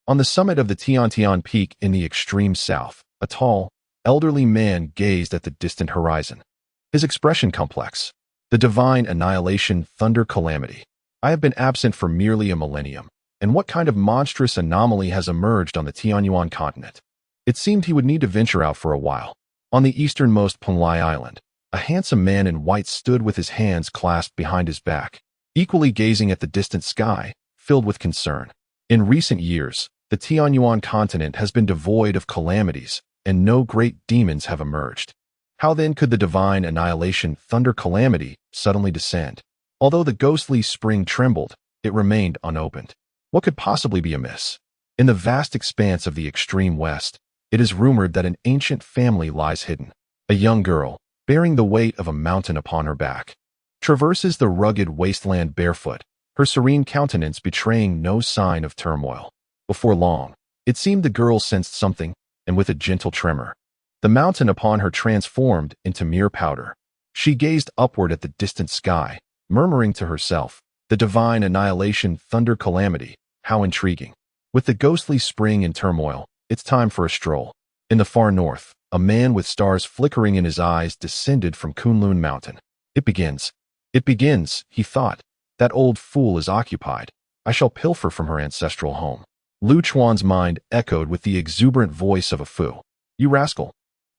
Speaker 1: On the summit of the Tiantian Peak in the extreme south, a tall, elderly man gazed at the distant horizon. His expression complex. The divine annihilation thunder calamity. I have been absent for merely a millennium. And what kind of monstrous anomaly has emerged on the Tianyuan continent? It seemed he would need to venture out for a while. On the easternmost Penglai Island, a handsome man in white stood with his hands clasped behind his back, equally gazing at the distant sky, filled with concern. In recent years, the Tianyuan continent has been devoid of calamities, and no great demons have emerged. How then could the divine annihilation thunder calamity suddenly descend? Although the ghostly spring trembled, it remained unopened. What could possibly be amiss? In the vast expanse of the extreme west, it is rumored that an ancient family lies hidden. A young girl, bearing the weight of a mountain upon her back, traverses the rugged wasteland barefoot, her serene countenance betraying no sign of turmoil. Before long, it seemed the girl sensed something, and with a gentle tremor, the mountain upon her transformed into mere powder. She gazed upward at the distant sky, murmuring to herself, "The divine annihilation thunder calamity. How intriguing. With the ghostly spring in turmoil, it's time for a stroll." In the far north, a man with stars flickering in his eyes descended from Kunlun Mountain. It begins. It begins, he thought. That old fool is occupied. I shall pilfer from her ancestral home. Lu Chuan's mind echoed with the exuberant voice of a fool. You rascal!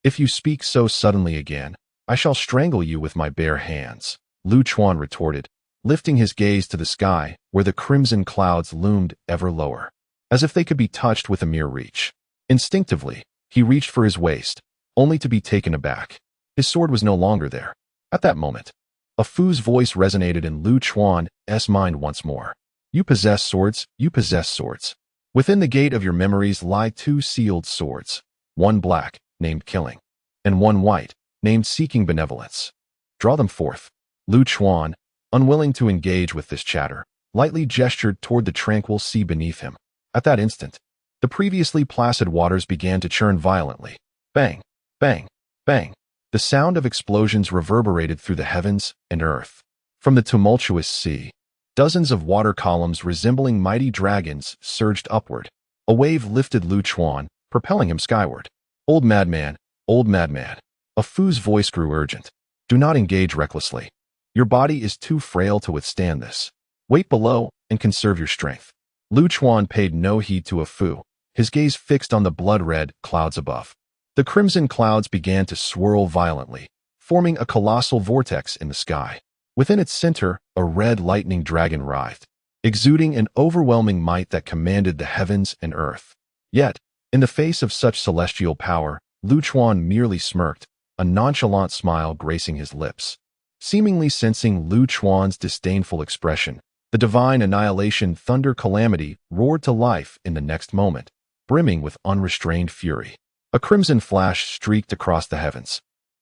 Speaker 1: If you speak so suddenly again, I shall strangle you with my bare hands, Lu Chuan retorted, lifting his gaze to the sky where the crimson clouds loomed ever lower, as if they could be touched with a mere reach. Instinctively, he reached for his waist, only to be taken aback. His sword was no longer there. At that moment, a Fu's voice resonated in Lu Chuan's mind once more. You possess swords, you possess swords. Within the gate of your memories lie two sealed swords, one black, named Killing, and one white, named Seeking Benevolence. Draw them forth. Lu Chuan, unwilling to engage with this chatter, lightly gestured toward the tranquil sea beneath him. At that instant, the previously placid waters began to churn violently. Bang, bang, bang. The sound of explosions reverberated through the heavens and earth. From the tumultuous sea, dozens of water columns resembling mighty dragons surged upward. A wave lifted Lu Chuan, propelling him skyward. Old madman, old madman. A Fu's voice grew urgent. Do not engage recklessly. Your body is too frail to withstand this. Wait below and conserve your strength. Lu Chuan paid no heed to a Fu, his gaze fixed on the blood-red clouds above. The crimson clouds began to swirl violently, forming a colossal vortex in the sky. Within its center, a red lightning dragon writhed, exuding an overwhelming might that commanded the heavens and earth. Yet, in the face of such celestial power, Lu Chuan merely smirked, a nonchalant smile gracing his lips. Seemingly sensing Lu Chuan's disdainful expression, the divine annihilation thunder calamity roared to life in the next moment, brimming with unrestrained fury. A crimson flash streaked across the heavens,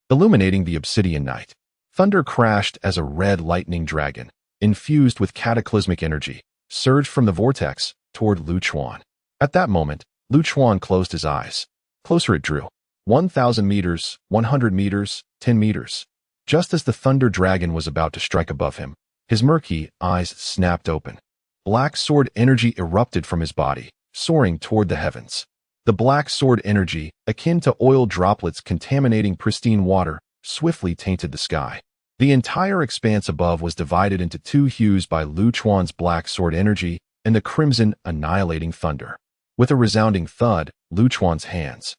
Speaker 1: illuminating the obsidian night. Thunder crashed as a red lightning dragon, infused with cataclysmic energy, surged from the vortex toward Lu Chuan. At that moment, Lu Chuan closed his eyes. Closer it drew. 1,000 meters, 100 meters, 10 meters. Just as the thunder dragon was about to strike above him, his murky eyes snapped open. Black sword energy erupted from his body, soaring toward the heavens. The black sword energy, akin to oil droplets contaminating pristine water, swiftly tainted the sky. The entire expanse above was divided into two hues by Lu Chuan's black sword energy and the crimson annihilating thunder. With a resounding thud, Lu Chuan's hands,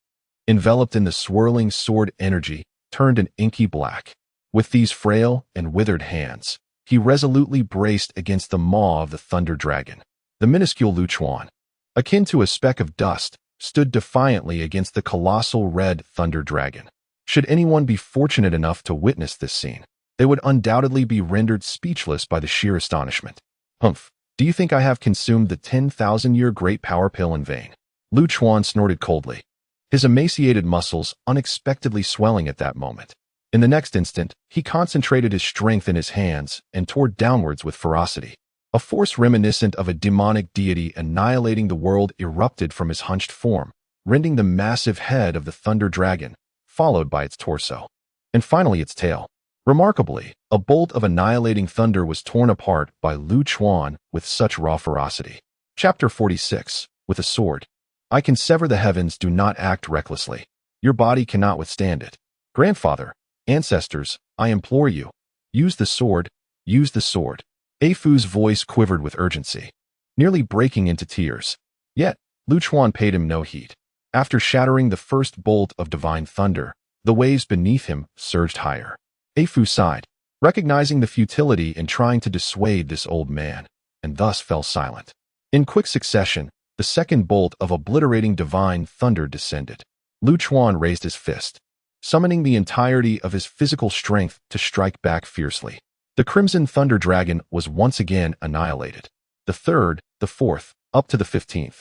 Speaker 1: enveloped in the swirling sword energy, turned an inky black. With these frail and withered hands, he resolutely braced against the maw of the thunder dragon. The minuscule Lu Chuan, akin to a speck of dust, stood defiantly against the colossal red thunder dragon. Should anyone be fortunate enough to witness this scene, they would undoubtedly be rendered speechless by the sheer astonishment. Humph, do you think I have consumed the 10,000-year great power pill in vain? Lu Chuan snorted coldly, his emaciated muscles unexpectedly swelling at that moment. In the next instant, he concentrated his strength in his hands and tore downwards with ferocity. A force reminiscent of a demonic deity annihilating the world erupted from his hunched form, rending the massive head of the thunder dragon, followed by its torso, and finally its tail. Remarkably, a bolt of annihilating thunder was torn apart by Lu Chuan with such raw ferocity. Chapter 46. With a sword. I can sever the heavens, do not act recklessly. Your body cannot withstand it. Grandfather, ancestors, I implore you, use the sword, use the sword. A Fu's voice quivered with urgency, nearly breaking into tears. Yet, Lu Chuan paid him no heed. After shattering the first bolt of divine thunder, the waves beneath him surged higher. A Fu sighed, recognizing the futility in trying to dissuade this old man, and thus fell silent. In quick succession, the second bolt of obliterating divine thunder descended. Lu Chuan raised his fist, summoning the entirety of his physical strength to strike back fiercely. The crimson thunder dragon was once again annihilated. The third, the fourth, up to the 15th.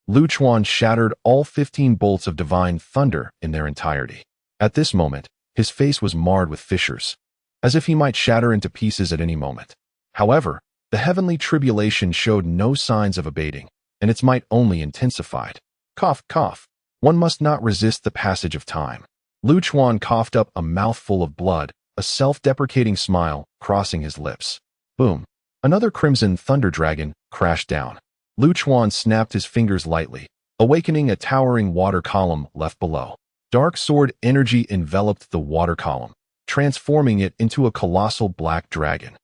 Speaker 1: Lu Chuan shattered all 15 bolts of divine thunder in their entirety. At this moment, his face was marred with fissures, as if he might shatter into pieces at any moment. However, the heavenly tribulation showed no signs of abating, and its might only intensified. Cough, cough. One must not resist the passage of time. Lu Chuan coughed up a mouthful of blood, a self-deprecating smile crossing his lips. Boom. Another crimson thunder dragon crashed down. Lu Chuan snapped his fingers lightly, awakening a towering water column left below. Dark sword energy enveloped the water column, transforming it into a colossal black dragon.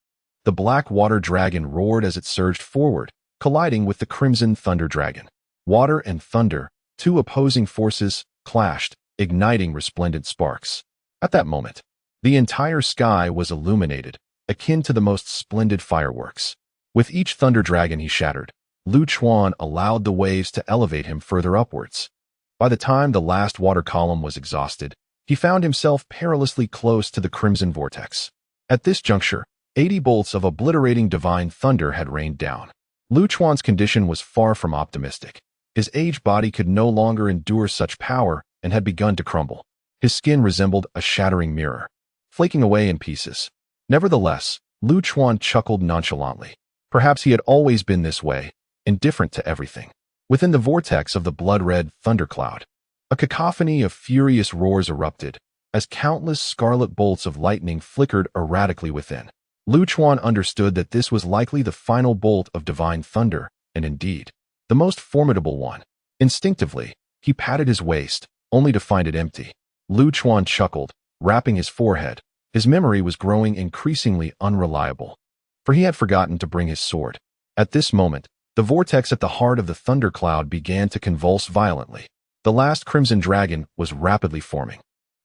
Speaker 1: The black water dragon roared as it surged forward, colliding with the crimson thunder dragon. Water and thunder, two opposing forces, clashed, igniting resplendent sparks. At that moment, the entire sky was illuminated, akin to the most splendid fireworks. With each thunder dragon he shattered, Lu Chuan allowed the waves to elevate him further upwards. By the time the last water column was exhausted, he found himself perilously close to the crimson vortex. At this juncture, 80 bolts of obliterating divine thunder had rained down. Lu Chuan's condition was far from optimistic. His aged body could no longer endure such power and had begun to crumble. His skin resembled a shattering mirror, flaking away in pieces. Nevertheless, Lu Chuan chuckled nonchalantly. Perhaps he had always been this way, indifferent to everything. Within the vortex of the blood-red thundercloud, a cacophony of furious roars erupted, as countless scarlet bolts of lightning flickered erratically within. Lu Chuan understood that this was likely the final bolt of divine thunder, and indeed, the most formidable one. Instinctively, he patted his waist, only to find it empty. Lu Chuan chuckled, rapping his forehead. His memory was growing increasingly unreliable, for he had forgotten to bring his sword. At this moment, the vortex at the heart of the thundercloud began to convulse violently. The last crimson dragon was rapidly forming.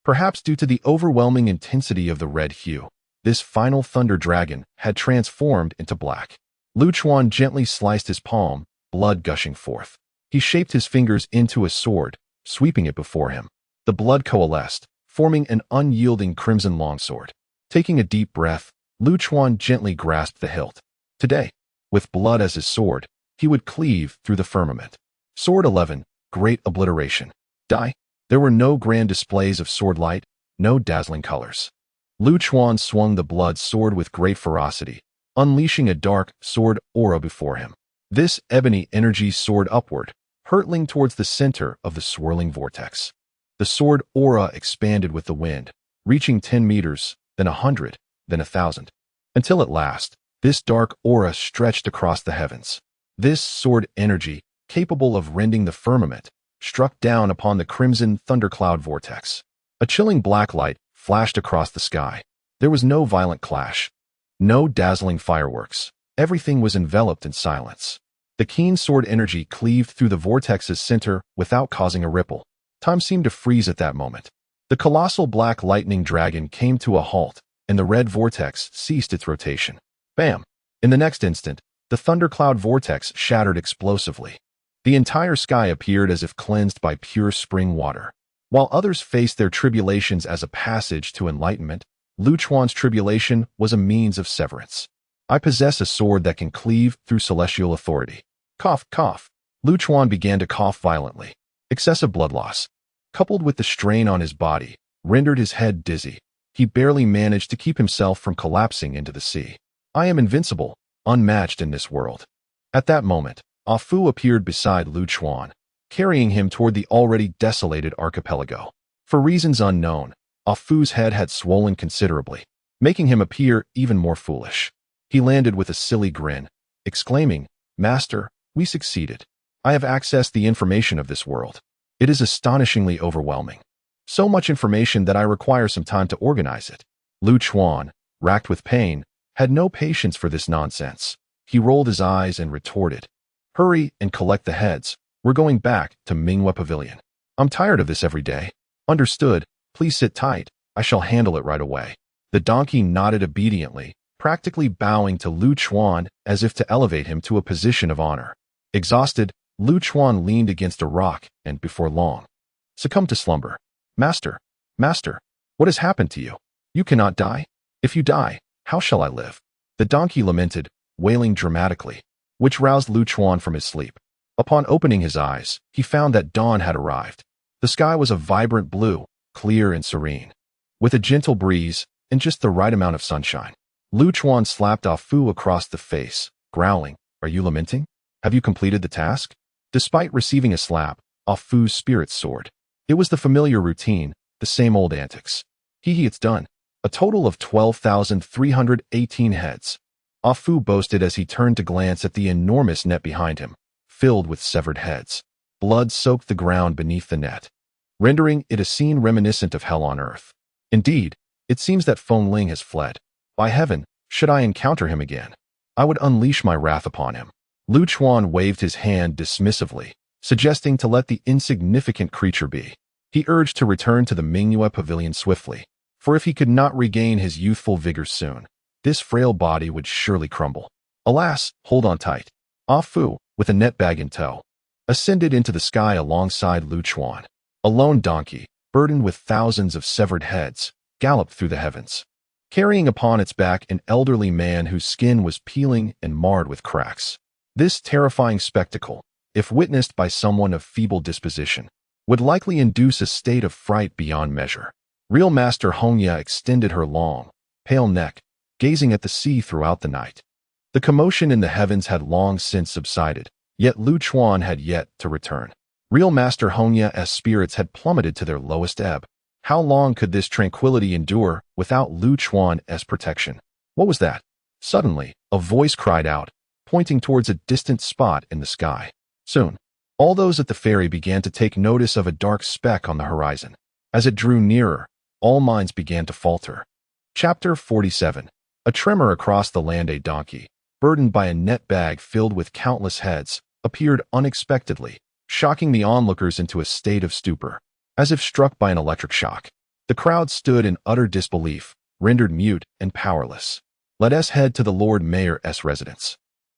Speaker 1: Perhaps due to the overwhelming intensity of the red hue, this final thunder dragon had transformed into black. Lu Chuan gently sliced his palm, blood gushing forth. He shaped his fingers into a sword, sweeping it before him. The blood coalesced, forming an unyielding crimson longsword. Taking a deep breath, Lu Chuan gently grasped the hilt. Today, with blood as his sword, he would cleave through the firmament. Sword 11, Great Obliteration. Die. There were no grand displays of sword light, no dazzling colors. Lu Chuan swung the blood sword with great ferocity, unleashing a dark sword aura before him. This ebony energy soared upward, hurtling towards the center of the swirling vortex. The sword aura expanded with the wind, reaching 10 meters, then 100, then 1,000, until at last, this dark aura stretched across the heavens. This sword energy, capable of rending the firmament, struck down upon the crimson thundercloud vortex. A chilling black light flashed across the sky. There was no violent clash, no dazzling fireworks. Everything was enveloped in silence. The keen sword energy cleaved through the vortex's center without causing a ripple. Time seemed to freeze at that moment. The colossal black lightning dragon came to a halt, and the red vortex ceased its rotation. Bam! In the next instant, the thundercloud vortex shattered explosively. The entire sky appeared as if cleansed by pure spring water. While others faced their tribulations as a passage to enlightenment, Lu Chuan's tribulation was a means of severance. I possess a sword that can cleave through celestial authority. Cough, cough. Lu Chuan began to cough violently. Excessive blood loss, coupled with the strain on his body, rendered his head dizzy. He barely managed to keep himself from collapsing into the sea. I am invincible, unmatched in this world. At that moment, Ah Fu appeared beside Lu Chuan, carrying him toward the already desolated archipelago. For reasons unknown, Ah Fu's head had swollen considerably, making him appear even more foolish. He landed with a silly grin, exclaiming, "Master, we succeeded. I have accessed the information of this world. It is astonishingly overwhelming. So much information that I require some time to organize it." Lu Chuan, racked with pain, had no patience for this nonsense. He rolled his eyes and retorted, "Hurry and collect the heads. We're going back to Minghua Pavilion. I'm tired of this every day." "Understood. Please sit tight. I shall handle it right away." The donkey nodded obediently, practically bowing to Lu Chuan as if to elevate him to a position of honor. Exhausted, Lu Chuan leaned against a rock and, before long, succumbed to slumber. Master, Master, what has happened to you? You cannot die. If you die, how shall I live?" The donkey lamented, wailing dramatically, which roused Lu Chuan from his sleep. Upon opening his eyes, he found that dawn had arrived. The sky was a vibrant blue, clear and serene, with a gentle breeze and just the right amount of sunshine. Lu Chuan slapped Ah Fu across the face, growling, "Are you lamenting? Have you completed the task?" Despite receiving a slap, Ah Fu's spirits soared. It was the familiar routine, the same old antics. It's done. A total of 12,318 heads. Ah Fu boasted as he turned to glance at the enormous net behind him, filled with severed heads. Blood soaked the ground beneath the net. rendering it a scene reminiscent of hell on earth. Indeed, it seems that Feng Ling has fled. By heaven, should I encounter him again, I would unleash my wrath upon him. Lu Chuan waved his hand dismissively, suggesting to let the insignificant creature be. He urged to return to the Mingyue pavilion swiftly, for if he could not regain his youthful vigor soon, this frail body would surely crumble. Alas, hold on tight. Ah Fu, with a net bag in tow, ascended into the sky alongside Lu Chuan. A lone donkey, burdened with thousands of severed heads, galloped through the heavens, carrying upon its back an elderly man whose skin was peeling and marred with cracks. This terrifying spectacle, if witnessed by someone of feeble disposition, would likely induce a state of fright beyond measure. Real Master Hongya extended her long, pale neck, gazing at the sea throughout the night. The commotion in the heavens had long since subsided, yet Lu Chuan had yet to return. Real Master Hongya's spirits had plummeted to their lowest ebb. How long could this tranquility endure without Lu Chuan's protection? What was that? Suddenly, a voice cried out, pointing towards a distant spot in the sky. Soon, all those at the ferry began to take notice of a dark speck on the horizon. As it drew nearer, all minds began to falter. Chapter 47. A tremor across the land. A donkey, burdened by a net bag filled with countless heads, appeared unexpectedly, shocking the onlookers into a state of stupor. As if struck by an electric shock, the crowd stood in utter disbelief, rendered mute and powerless. Let us head to the Lord Mayor's residence.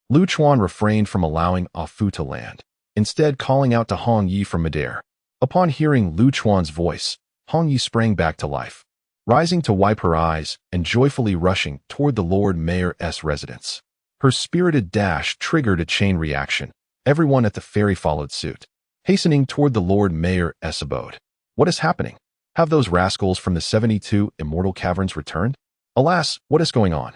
Speaker 1: Lu Chuan refrained from allowing Ah Fu to land, instead calling out to Hong Yi from midair. Upon hearing Lu Chuan's voice, Hong Yi sprang back to life, rising to wipe her eyes and joyfully rushing toward the Lord Mayor's residence. Her spirited dash triggered a chain reaction. Everyone at the ferry followed suit, hastening toward the Lord Mayor's abode. What is happening? Have those rascals from the 72 Immortal Caverns returned? Alas, what is going on?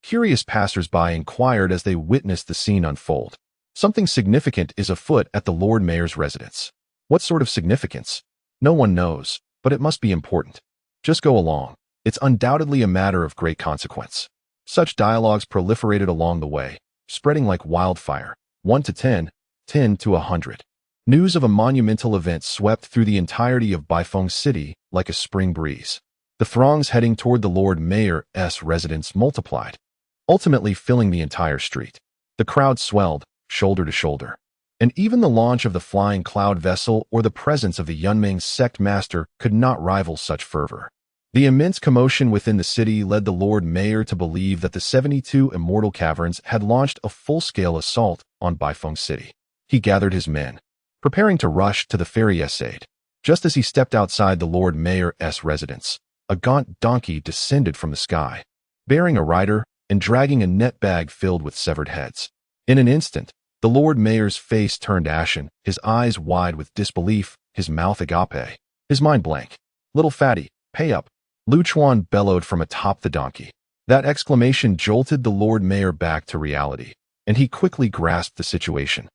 Speaker 1: Curious passers-by inquired as they witnessed the scene unfold. Something significant is afoot at the Lord Mayor's residence. What sort of significance? No one knows, but it must be important. Just go along. It's undoubtedly a matter of great consequence. Such dialogues proliferated along the way, spreading like wildfire. 1 to 10, 10 to 100. News of a monumental event swept through the entirety of Baifeng City like a spring breeze. The throngs heading toward the Lord Mayor's residence multiplied, ultimately filling the entire street. The crowd swelled, shoulder to shoulder. And even the launch of the flying cloud vessel or the presence of the Yunming sect master could not rival such fervor. The immense commotion within the city led the Lord Mayor to believe that the 72 Immortal Caverns had launched a full-scale assault on Baifeng City. He gathered his men, preparing to rush to the ferry's aid. Just as he stepped outside the Lord Mayor's residence, a gaunt donkey descended from the sky, bearing a rider and dragging a net bag filled with severed heads. In an instant, the Lord Mayor's face turned ashen, his eyes wide with disbelief, his mouth agape, his mind blank. Little fatty, pay up, Lu Chuan bellowed from atop the donkey. That exclamation jolted the Lord Mayor back to reality, and he quickly grasped the situation,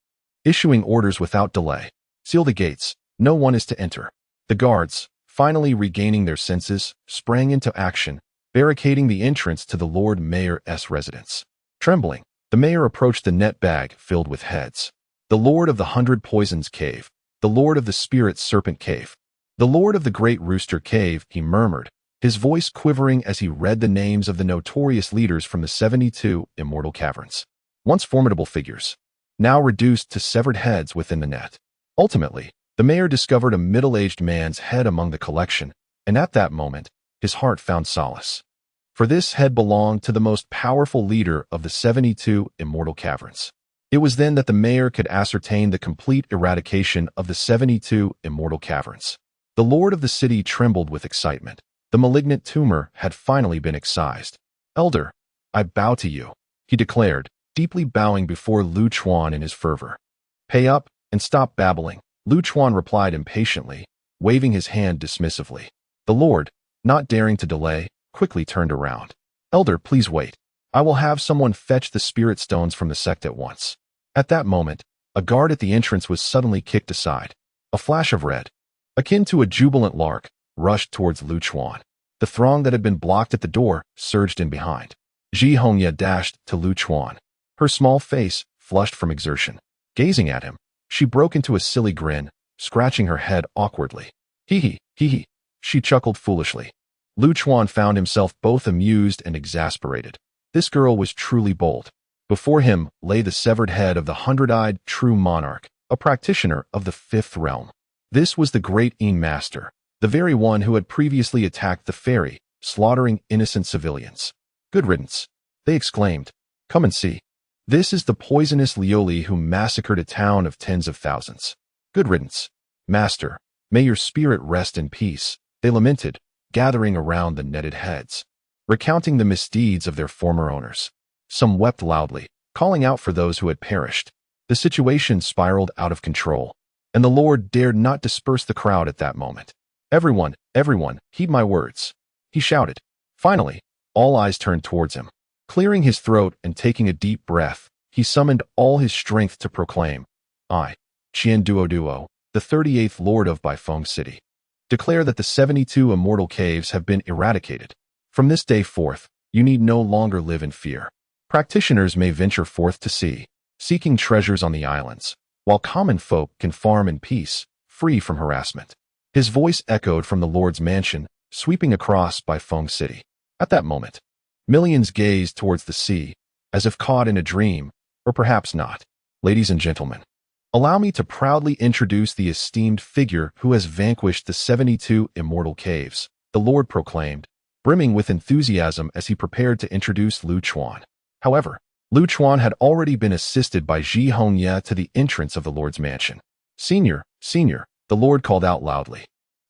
Speaker 1: issuing orders without delay. Seal the gates, no one is to enter. The guards, finally regaining their senses, sprang into action, barricading the entrance to the Lord Mayor's residence. Trembling, the mayor approached the net bag filled with heads. The Lord of the 100 Poisons Cave, the Lord of the Spirit Serpent Cave, the Lord of the Great Rooster Cave, he murmured, his voice quivering as he read the names of the notorious leaders from the 72 Immortal Caverns. Once formidable figures, now reduced to severed heads within the net. Ultimately, the mayor discovered a middle-aged man's head among the collection, and at that moment, his heart found solace. For this head belonged to the most powerful leader of the 72 Immortal Caverns. It was then that the mayor could ascertain the complete eradication of the 72 Immortal Caverns. The lord of the city trembled with excitement. The malignant tumor had finally been excised. Elder, I bow to you, he declared, deeply bowing before Lu Chuan in his fervor. Pay up and stop babbling, Lu Chuan replied impatiently, waving his hand dismissively. The lord, not daring to delay, quickly turned around. Elder, please wait. I will have someone fetch the spirit stones from the sect at once. At that moment, a guard at the entrance was suddenly kicked aside. A flash of red, akin to a jubilant lark, rushed towards Lu Chuan. The throng that had been blocked at the door surged in behind. Ji Hongya dashed to Lu Chuan, her small face flushed from exertion. Gazing at him, she broke into a silly grin, scratching her head awkwardly. Hee hee, she chuckled foolishly. Lu Chuan found himself both amused and exasperated. This girl was truly bold. Before him lay the severed head of the hundred-eyed true monarch, a practitioner of the fifth realm. This was the great Yin Master, the very one who had previously attacked the ferry, slaughtering innocent civilians. Good riddance, they exclaimed. Come and see. This is the poisonous Lioli who massacred a town of tens of thousands. Good riddance, Master. May your spirit rest in peace, they lamented, gathering around the netted heads, recounting the misdeeds of their former owners. Some wept loudly, calling out for those who had perished. The situation spiraled out of control, and the Lord dared not disperse the crowd at that moment. Everyone, heed my words, he shouted. Finally, all eyes turned towards him. Clearing his throat and taking a deep breath, he summoned all his strength to proclaim, I, Qian Duo, the 38th Lord of Baifeng City, declare that the 72 immortal caves have been eradicated. From this day forth, you need no longer live in fear. Practitioners may venture forth to sea, seeking treasures on the islands, while common folk can farm in peace, free from harassment. His voice echoed from the Lord's mansion, sweeping across Baifeng City. At that moment, millions gazed towards the sea, as if caught in a dream, or perhaps not. Ladies and gentlemen, allow me to proudly introduce the esteemed figure who has vanquished the 72 immortal caves, the Lord proclaimed, brimming with enthusiasm as he prepared to introduce Lu Chuan. However, Lu Chuan had already been assisted by Ji Hongye to the entrance of the Lord's mansion. Senior, the Lord called out loudly.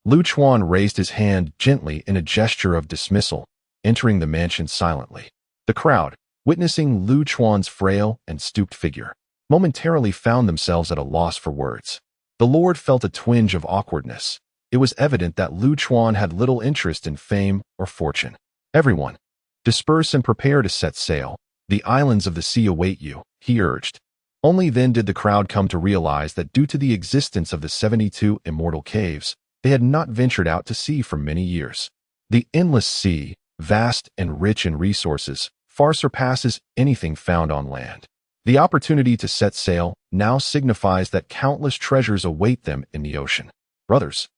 Speaker 1: Lu Chuan raised his hand gently in a gesture of dismissal, entering the mansion silently. The crowd, witnessing Lu Chuan's frail and stooped figure, momentarily found themselves at a loss for words. The Lord felt a twinge of awkwardness. It was evident that Lu Chuan had little interest in fame or fortune. Everyone, disperse and prepare to set sail. The islands of the sea await you, he urged. Only then did the crowd come to realize that due to the existence of the 72 immortal caves, they had not ventured out to sea for many years. The endless sea, vast and rich in resources, far surpasses anything found on land. The opportunity to set sail now signifies that countless treasures await them in the ocean. Brothers,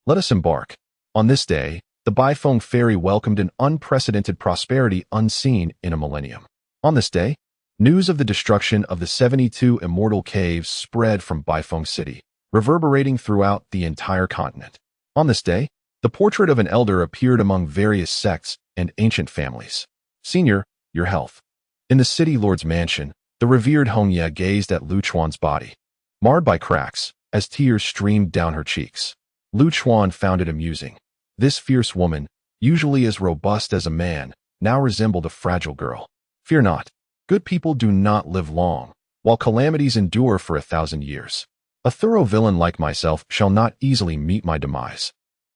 Speaker 1: let us embark. On this day, the Baifeng ferry welcomed an unprecedented prosperity unseen in a millennium. On this day, news of the destruction of the 72 immortal caves spread from Baifeng City, reverberating throughout the entire continent. On this day, the portrait of an elder appeared among various sects and ancient families. Senior, your health. In the city lord's mansion, the revered Hongye gazed at Lu Chuan's body, marred by cracks, as tears streamed down her cheeks. Lu Chuan found it amusing. This fierce woman, usually as robust as a man, now resembled a fragile girl. Fear not. Good people do not live long, while calamities endure for 1,000 years. A thorough villain like myself shall not easily meet my demise.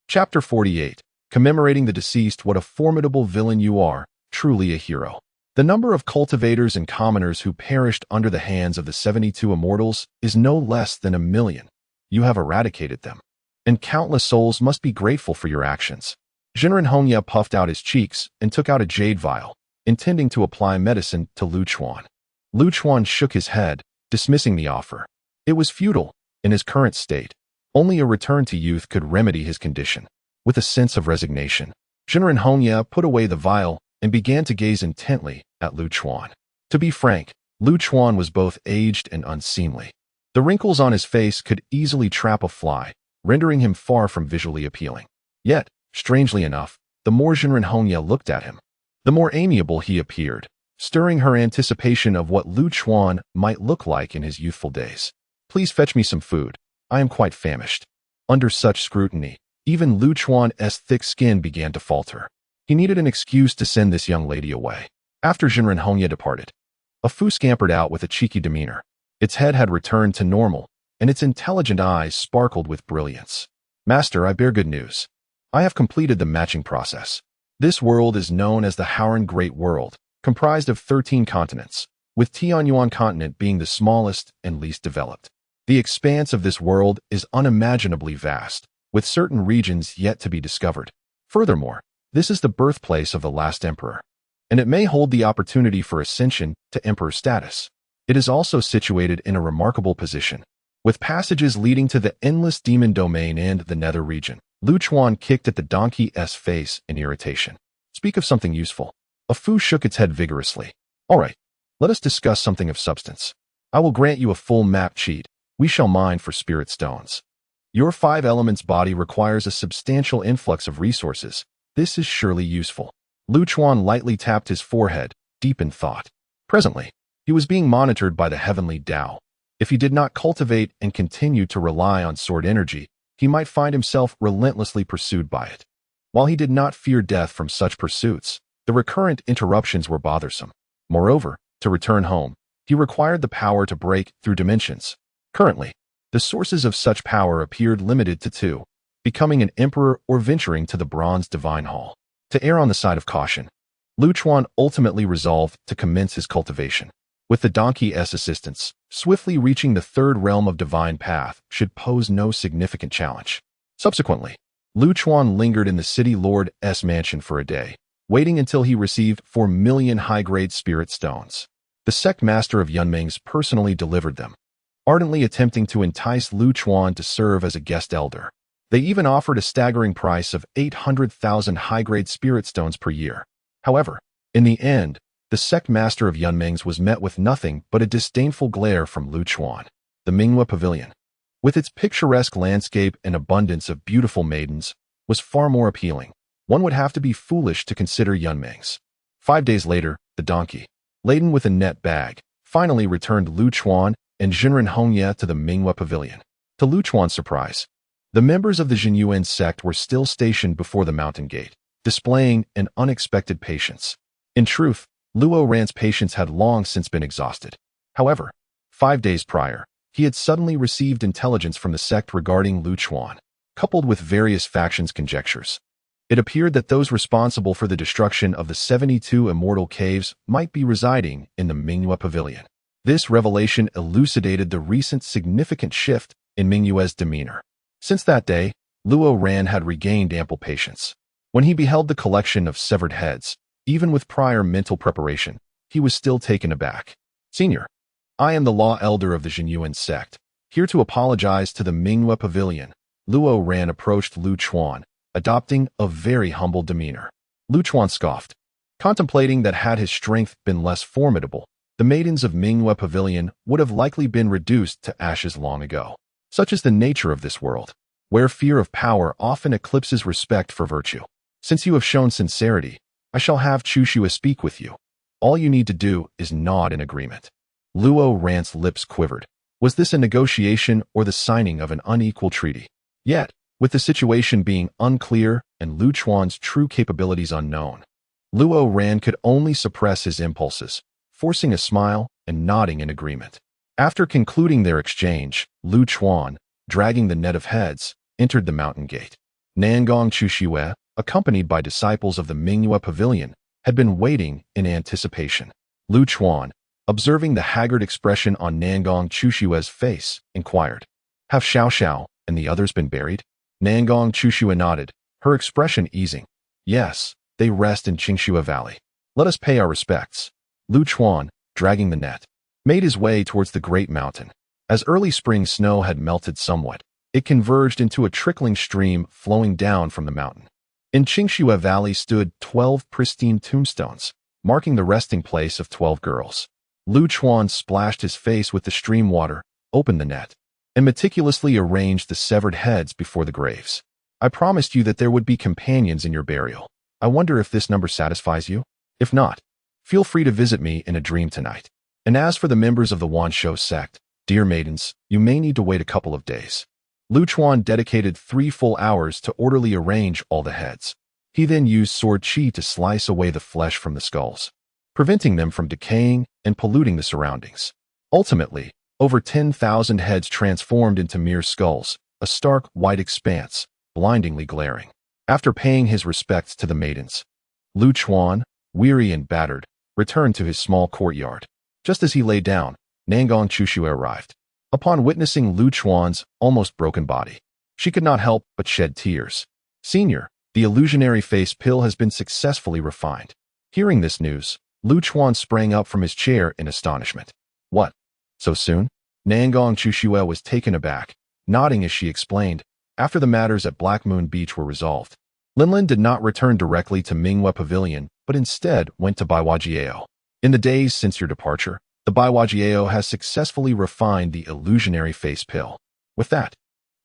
Speaker 1: Chapter 48. Commemorating the deceased. What a formidable villain you are, truly a hero. The number of cultivators and commoners who perished under the hands of the 72 immortals is no less than 1 million. You have eradicated them, and countless souls must be grateful for your actions. Jinren Hongye puffed out his cheeks and took out a jade vial, intending to apply medicine to Lu Chuan. Lu Chuan shook his head, dismissing the offer. It was futile. In his current state, only a return to youth could remedy his condition. With a sense of resignation, Jinren Hongye put away the vial and began to gaze intently at Lu Chuan. To be frank, Lu Chuan was both aged and unseemly. The wrinkles on his face could easily trap a fly, rendering him far from visually appealing. Yet, strangely enough, the more Jinren Hongye looked at him, the more amiable he appeared, stirring her anticipation of what Lu Chuan might look like in his youthful days. Please fetch me some food. I am quite famished. Under such scrutiny, even Lu Chuan's thick skin began to falter. He needed an excuse to send this young lady away. After Jinren Hongye departed, a Fu scampered out with a cheeky demeanor. Its head had returned to normal, and its intelligent eyes sparkled with brilliance. Master, I bear good news. I have completed the matching process. This world is known as the Howran Great World, comprised of 13 continents, with Tianyuan continent being the smallest and least developed. The expanse of this world is unimaginably vast, with certain regions yet to be discovered. Furthermore, this is the birthplace of the last emperor, and it may hold the opportunity for ascension to emperor status. It is also situated in a remarkable position, with passages leading to the endless demon domain and the nether region, Lu Chuan kicked at the donkey's face in irritation. Speak of something useful. A Fu shook its head vigorously. All right, let us discuss something of substance. I will grant you a full map cheat. We shall mine for spirit stones. Your 5 elements body requires a substantial influx of resources. This is surely useful. Lu Chuan lightly tapped his forehead, deep in thought. Presently, he was being monitored by the heavenly Tao. If he did not cultivate and continue to rely on sword energy, he might find himself relentlessly pursued by it. While he did not fear death from such pursuits, the recurrent interruptions were bothersome. Moreover, to return home, he required the power to break through dimensions. Currently, the sources of such power appeared limited to 2, becoming an emperor or venturing to the bronze divine hall. To err on the side of caution, Lu Chuan ultimately resolved to commence his cultivation. With the donkey's assistance, swiftly reaching the 3rd realm of divine path should pose no significant challenge. Subsequently, Lu Chuan lingered in the city lord's mansion for a day, waiting until he received 4 million high-grade spirit stones. The sect master of Yunmeng's personally delivered them, ardently attempting to entice Lu Chuan to serve as a guest elder. They even offered a staggering price of 800,000 high-grade spirit stones per year. However, in the end, the sect master of Yunmeng's was met with nothing but a disdainful glare from Lu Chuan. The Minghua Pavilion, with its picturesque landscape and abundance of beautiful maidens, was far more appealing. One would have to be foolish to consider Yunmeng's. 5 days later, the donkey, laden with a net bag, finally returned Lu Chuan and Jinren Hongye to the Minghua Pavilion. To Lu Chuan's surprise, the members of the Jinyuan sect were still stationed before the mountain gate, displaying an unexpected patience. In truth, Luo Ran's patience had long since been exhausted. However, 5 days prior, he had suddenly received intelligence from the sect regarding Lu Chuan, coupled with various factions' conjectures. It appeared that those responsible for the destruction of the 72 immortal caves might be residing in the Minghua Pavilion. This revelation elucidated the recent significant shift in Minghua's demeanor. Since that day, Luo Ran had regained ample patience. When he beheld the collection of severed heads, even with prior mental preparation, he was still taken aback. Senior, I am the law elder of the Jinyuan sect, here to apologize to the Minghua Pavilion. Luo Ran approached Lu Chuan, adopting a very humble demeanor. Lu Chuan scoffed, contemplating that had his strength been less formidable, the maidens of Minghua Pavilion would have likely been reduced to ashes long ago. Such is the nature of this world, where fear of power often eclipses respect for virtue. Since you have shown sincerity, I shall have Chushua speak with you. All you need to do is nod in agreement. Luo Ran's lips quivered. Was this a negotiation or the signing of an unequal treaty? Yet, with the situation being unclear and Lu Chuan's true capabilities unknown, Luo Ran could only suppress his impulses, forcing a smile and nodding in agreement. After concluding their exchange, Lu Chuan, dragging the net of heads, entered the mountain gate. Nangong Chushue, accompanied by disciples of the Minghua Pavilion, had been waiting in anticipation. Lu Chuan, observing the haggard expression on Nangong Chushue's face, inquired, "Have Xiao Xiao and the others been buried?" Nangong Chushue nodded, her expression easing. "Yes, they rest in Qingxue Valley. Let us pay our respects." Lu Chuan, dragging the net, made his way towards the great mountain. As early spring snow had melted somewhat, it converged into a trickling stream flowing down from the mountain. In Qingxue Valley stood 12 pristine tombstones, marking the resting place of 12 girls. Lu Chuan splashed his face with the stream water, opened the net, and meticulously arranged the severed heads before the graves. "I promised you that there would be companions in your burial. I wonder if this number satisfies you? If not, feel free to visit me in a dream tonight. And as for the members of the Wanshou sect, dear maidens, you may need to wait a couple of days." Lu Chuan dedicated 3 full hours to orderly arrange all the heads. He then used sword qi to slice away the flesh from the skulls, preventing them from decaying and polluting the surroundings. Ultimately, over 10,000 heads transformed into mere skulls, a stark white expanse, blindingly glaring. After paying his respects to the maidens, Lu Chuan, weary and battered, returned to his small courtyard. Just as he lay down, Nangong Chushue arrived. Upon witnessing Lu Chuan's almost broken body, she could not help but shed tears. "Senior, the illusionary face pill has been successfully refined." Hearing this news, Lu Chuan sprang up from his chair in astonishment. "What? So soon?" Nangong Chushue was taken aback, nodding as she explained, After the matters at Black Moon Beach were resolved, Linlin did not return directly to Minghua Pavilion, but instead went to Baiwajiao. In the days since your departure, the Baiwajiao has successfully refined the illusionary face pill. With that,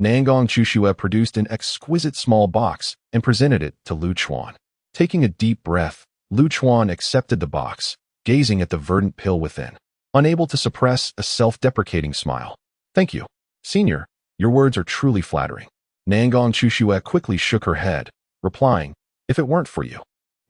Speaker 1: Nangong Chushue produced an exquisite small box and presented it to Lu Chuan. Taking a deep breath, Lu Chuan accepted the box, gazing at the verdant pill within, unable to suppress a self-deprecating smile. "Thank you, Senior. Your words are truly flattering." Nangong Chushue quickly shook her head, replying, "If it weren't for you,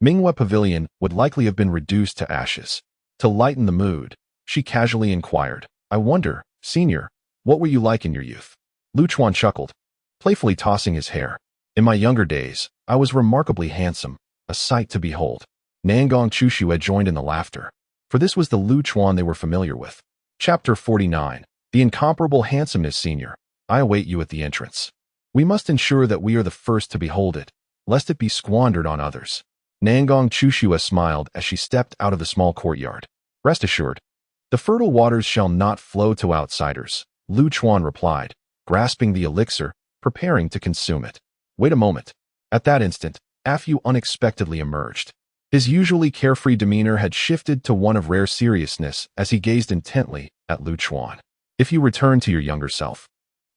Speaker 1: Minghua Pavilion would likely have been reduced to ashes." To lighten the mood, she casually inquired, "I wonder, Senior, what were you like in your youth?" Lu Chuan chuckled, playfully tossing his hair. "In my younger days, I was remarkably handsome, a sight to behold." Nangong Chushue joined in the laughter, for this was the Lu Chuan they were familiar with. Chapter 49. The Incomparable Handsomeness. "Senior, I await you at the entrance. We must ensure that we are the first to behold it, lest it be squandered on others." Nangong Chushue smiled as she stepped out of the small courtyard. "Rest assured, the fertile waters shall not flow to outsiders," Lu Chuan replied, grasping the elixir, preparing to consume it. "Wait a moment." At that instant, Afu unexpectedly emerged. His usually carefree demeanor had shifted to one of rare seriousness as he gazed intently at Lu Chuan. "If you return to your younger self,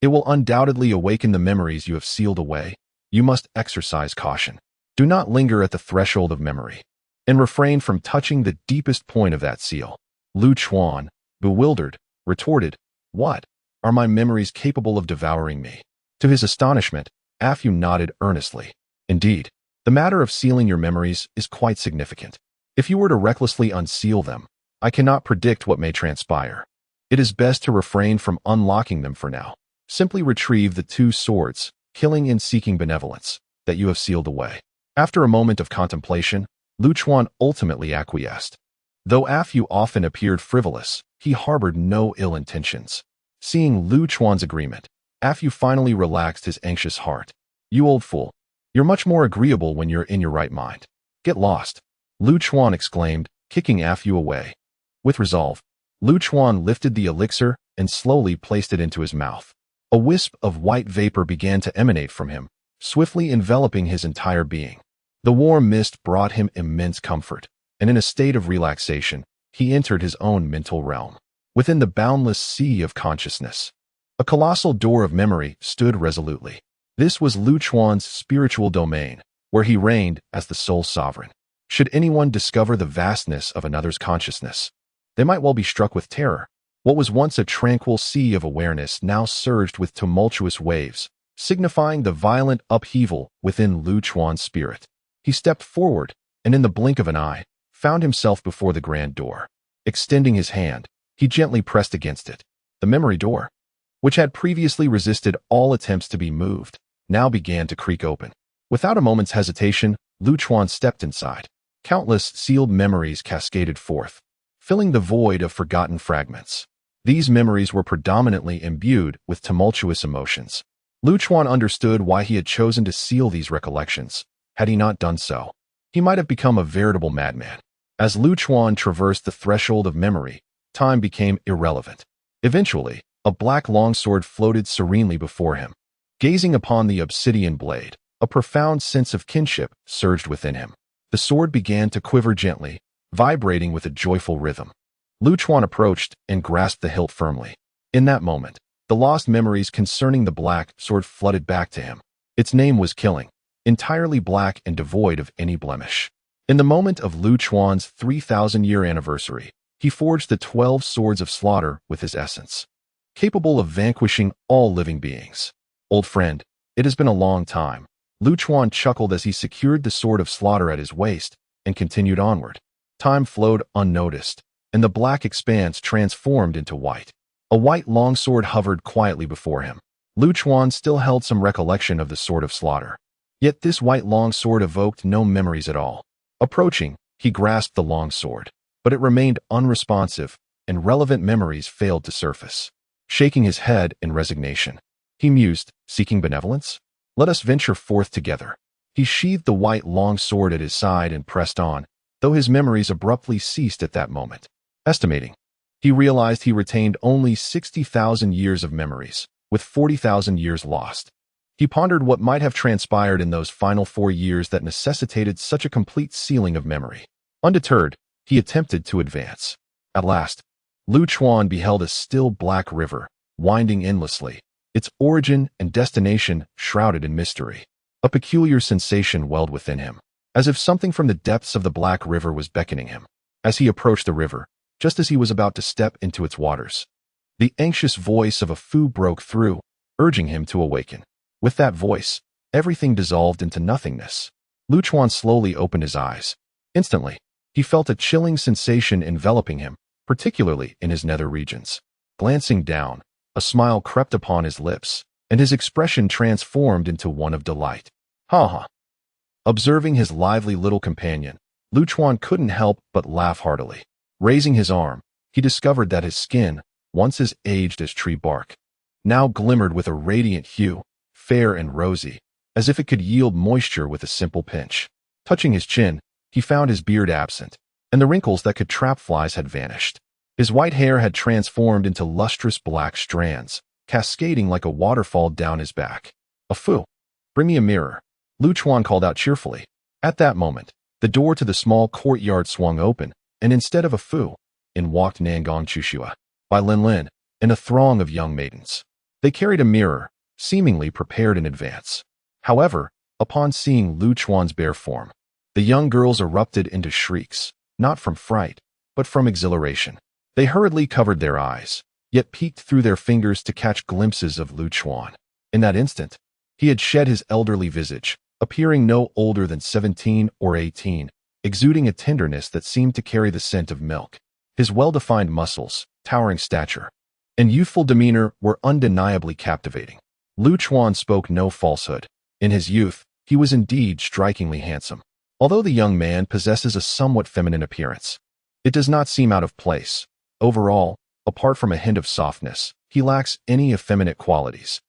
Speaker 1: it will undoubtedly awaken the memories you have sealed away. You must exercise caution. Do not linger at the threshold of memory, and refrain from touching the deepest point of that seal." Lu Chuan, bewildered, retorted, "What? Are my memories capable of devouring me?" To his astonishment, Afu nodded earnestly. "Indeed, the matter of sealing your memories is quite significant. If you were to recklessly unseal them, I cannot predict what may transpire. It is best to refrain from unlocking them for now. Simply retrieve the two swords, killing and seeking benevolence, that you have sealed away." After a moment of contemplation, Lu Chuan ultimately acquiesced. Though Afu often appeared frivolous, he harbored no ill intentions. Seeing Lu Chuan's agreement, Afu finally relaxed his anxious heart. "You old fool. You're much more agreeable when you're in your right mind. Get lost," Lu Chuan exclaimed, kicking Afu away. With resolve, Lu Chuan lifted the elixir and slowly placed it into his mouth. A wisp of white vapor began to emanate from him, swiftly enveloping his entire being. The warm mist brought him immense comfort, and in a state of relaxation, he entered his own mental realm. Within the boundless sea of consciousness, a colossal door of memory stood resolutely. This was Lu Chuan's spiritual domain, where he reigned as the sole sovereign. Should anyone discover the vastness of another's consciousness, they might well be struck with terror. What was once a tranquil sea of awareness now surged with tumultuous waves, signifying the violent upheaval within Lu Chuan's spirit. He stepped forward, and in the blink of an eye, found himself before the grand door. Extending his hand, he gently pressed against it. The memory door, which had previously resisted all attempts to be moved, now began to creak open. Without a moment's hesitation, Lu Chuan stepped inside. Countless sealed memories cascaded forth, filling the void of forgotten fragments. These memories were predominantly imbued with tumultuous emotions. Lu Chuan understood why he had chosen to seal these recollections. Had he not done so, he might have become a veritable madman. As Lu Chuan traversed the threshold of memory, time became irrelevant. Eventually, a black longsword floated serenely before him. Gazing upon the obsidian blade, a profound sense of kinship surged within him. The sword began to quiver gently, vibrating with a joyful rhythm. Lu Chuan approached and grasped the hilt firmly. In that moment, the lost memories concerning the black sword flooded back to him. Its name was Killing, entirely black and devoid of any blemish. In the moment of Lu Chuan's 3,000-year anniversary, he forged the 12 swords of slaughter with his essence, capable of vanquishing all living beings. "Old friend, it has been a long time." Lu Chuan chuckled as he secured the sword of slaughter at his waist and continued onward. Time flowed unnoticed, and the black expanse transformed into white. A white longsword hovered quietly before him. Lu Chuan still held some recollection of the sword of slaughter. Yet this white longsword evoked no memories at all. Approaching, he grasped the longsword, but it remained unresponsive, and relevant memories failed to surface. Shaking his head in resignation, he mused, "Seeking benevolence? Let us venture forth together." He sheathed the white longsword at his side and pressed on, though his memories abruptly ceased at that moment. Estimating, he realized he retained only 60,000 years of memories, with 40,000 years lost. He pondered what might have transpired in those final 4 years that necessitated such a complete sealing of memory. Undeterred, he attempted to advance. At last, Lu Chuan beheld a still black river, winding endlessly, its origin and destination shrouded in mystery. A peculiar sensation welled within him, as if something from the depths of the black river was beckoning him. As he approached the river, just as he was about to step into its waters, the anxious voice of a Fu broke through, urging him to awaken. With that voice, everything dissolved into nothingness. Lu Chuan slowly opened his eyes. Instantly, he felt a chilling sensation enveloping him, particularly in his nether regions. Glancing down, a smile crept upon his lips, and his expression transformed into one of delight. Ha ha! Observing his lively little companion, Lu Chuan couldn't help but laugh heartily. Raising his arm, he discovered that his skin, once as aged as tree bark, now glimmered with a radiant hue, fair and rosy, as if it could yield moisture with a simple pinch. Touching his chin, he found his beard absent, and the wrinkles that could trap flies had vanished. His white hair had transformed into lustrous black strands, cascading like a waterfall down his back. "A Fu, bring me a mirror," Lu Chuan called out cheerfully. At that moment, the door to the small courtyard swung open, and instead of a Fu, in walked Nangong Chushua, by Lin Lin, and a throng of young maidens. They carried a mirror, seemingly prepared in advance. However, upon seeing Lu Chuan's bare form, the young girls erupted into shrieks, not from fright, but from exhilaration. They hurriedly covered their eyes, yet peeked through their fingers to catch glimpses of Lu Chuan. In that instant, he had shed his elderly visage, appearing no older than 17 or 18, exuding a tenderness that seemed to carry the scent of milk. His well-defined muscles, towering stature, and youthful demeanor were undeniably captivating. Lu Chuan spoke no falsehood. In his youth, he was indeed strikingly handsome. Although the young man possesses a somewhat feminine appearance, it does not seem out of place. Overall, apart from a hint of softness, he lacks any effeminate qualities.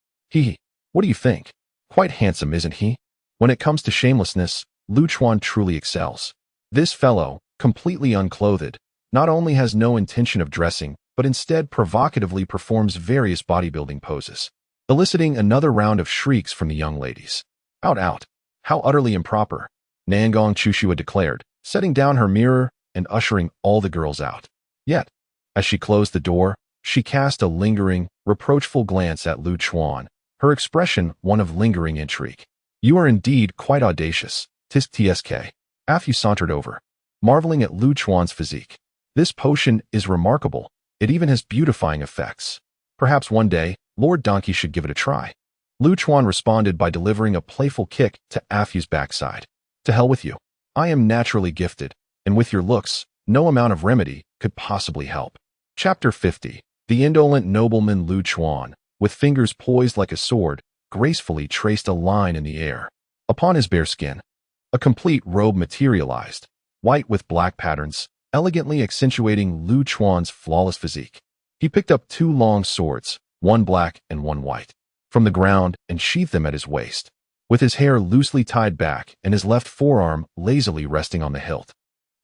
Speaker 1: What do you think? Quite handsome, isn't he? When it comes to shamelessness, Lu Chuan truly excels. This fellow, completely unclothed, not only has no intention of dressing, but instead provocatively performs various bodybuilding poses, eliciting another round of shrieks from the young ladies. Out! How utterly improper, Nangong Chushua declared, setting down her mirror and ushering all the girls out. Yet, as she closed the door, she cast a lingering, reproachful glance at Lu Chuan, her expression one of lingering intrigue. "You are indeed quite audacious, tsk." Afyu sauntered over, marveling at Lu Chuan's physique. "This potion is remarkable. It even has beautifying effects. Perhaps one day, Lord Donkey should give it a try." Lu Chuan responded by delivering a playful kick to Afyu's backside. "To hell with you. I am naturally gifted, and with your looks, no amount of remedy could possibly help." Chapter 50. The indolent nobleman Lu Chuan, with fingers poised like a sword, gracefully traced a line in the air. Upon his bare skin, a complete robe materialized, white with black patterns, elegantly accentuating Lu Chuan's flawless physique. He picked up 2 long swords, one black and one white, from the ground and sheathed them at his waist, with his hair loosely tied back and his left forearm lazily resting on the hilt.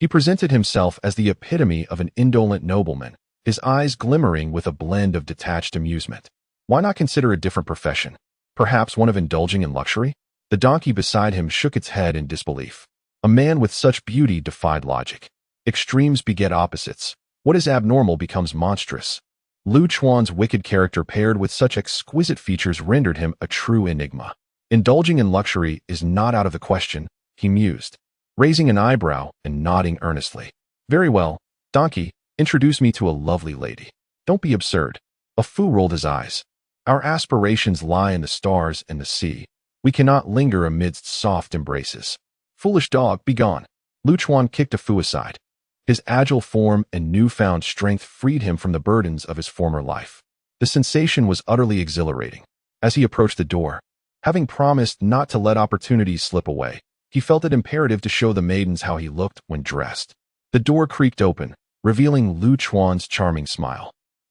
Speaker 1: He presented himself as the epitome of an indolent nobleman, his eyes glimmering with a blend of detached amusement. Why not consider a different profession? Perhaps one of indulging in luxury? The donkey beside him shook its head in disbelief. A man with such beauty defied logic. Extremes beget opposites. What is abnormal becomes monstrous. Lu Chuan's wicked character paired with such exquisite features rendered him a true enigma. Indulging in luxury is not out of the question, he mused, raising an eyebrow and nodding earnestly. "Very well, donkey, introduce me to a lovely lady." "Don't be absurd." A Fu rolled his eyes. "Our aspirations lie in the stars and the sea. We cannot linger amidst soft embraces." "Foolish dog, begone." Lu Chuan kicked a Fu aside. His agile form and newfound strength freed him from the burdens of his former life. The sensation was utterly exhilarating. As he approached the door, having promised not to let opportunities slip away, he felt it imperative to show the maidens how he looked when dressed. The door creaked open, revealing Lu Chuan's charming smile.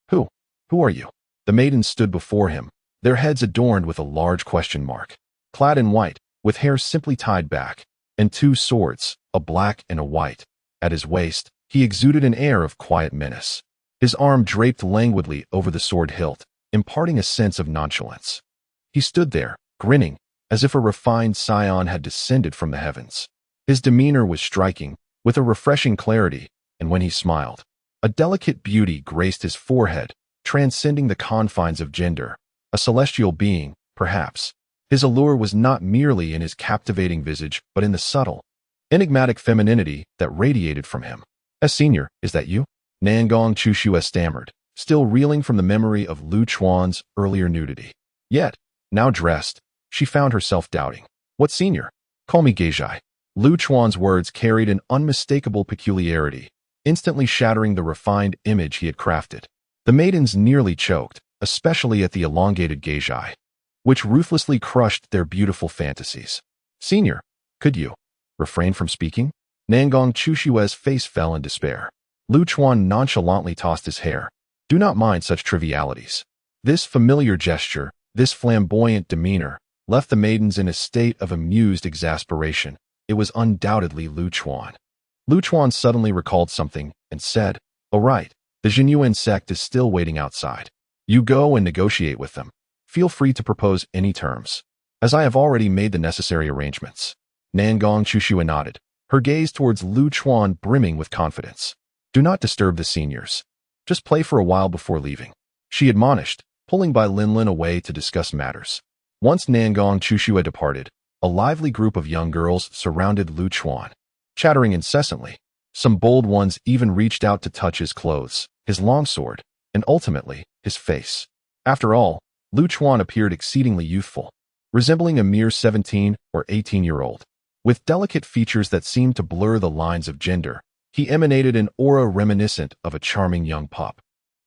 Speaker 1: Who are you?" The maidens stood before him, their heads adorned with a large question mark. Clad in white, with hair simply tied back, and 2 swords, a black and a white, at his waist, he exuded an air of quiet menace. His arm draped languidly over the sword hilt, imparting a sense of nonchalance. He stood there, grinning, as if a refined scion had descended from the heavens. His demeanor was striking, with a refreshing clarity, and when he smiled, a delicate beauty graced his forehead, transcending the confines of gender. A celestial being, perhaps. His allure was not merely in his captivating visage, but in the subtle, enigmatic femininity that radiated from him. Senior, is that you? Nangong Chushue stammered, still reeling from the memory of Lu Chuan's earlier nudity. Yet, now dressed, she found herself doubting. What senior? Call me Geijai. Lu Chuan's words carried an unmistakable peculiarity, instantly shattering the refined image he had crafted. The maidens nearly choked, especially at the elongated Geijai, which ruthlessly crushed their beautiful fantasies. Senior, could you refrain from speaking? Nangong Chushue's face fell in despair. Lu Chuan nonchalantly tossed his hair. Do not mind such trivialities. This familiar gesture, this flamboyant demeanor, left the maidens in a state of amused exasperation. It was undoubtedly Lu Chuan. Lu Chuan suddenly recalled something and said, "Oh right, the Jinyuan sect is still waiting outside. You go and negotiate with them. Feel free to propose any terms, as I have already made the necessary arrangements." Nangong Chushue nodded, her gaze towards Lu Chuan brimming with confidence. Do not disturb the seniors. Just play for a while before leaving, she admonished, pulling Bai Linlin away to discuss matters. Once Nangong Chushue departed, a lively group of young girls surrounded Lu Chuan, chattering incessantly. Some bold ones even reached out to touch his clothes, his longsword, and ultimately, his face. After all, Lu Chuan appeared exceedingly youthful, resembling a mere 17 or 18-year-old. With delicate features that seemed to blur the lines of gender, he emanated an aura reminiscent of a charming young pup.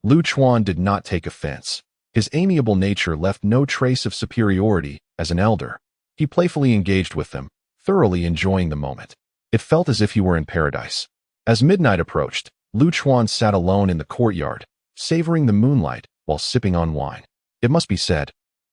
Speaker 1: Lu Chuan did not take offense. His amiable nature left no trace of superiority as an elder. He playfully engaged with them, thoroughly enjoying the moment. It felt as if he were in paradise. As midnight approached, Lu Chuan sat alone in the courtyard, savoring the moonlight while sipping on wine. It must be said,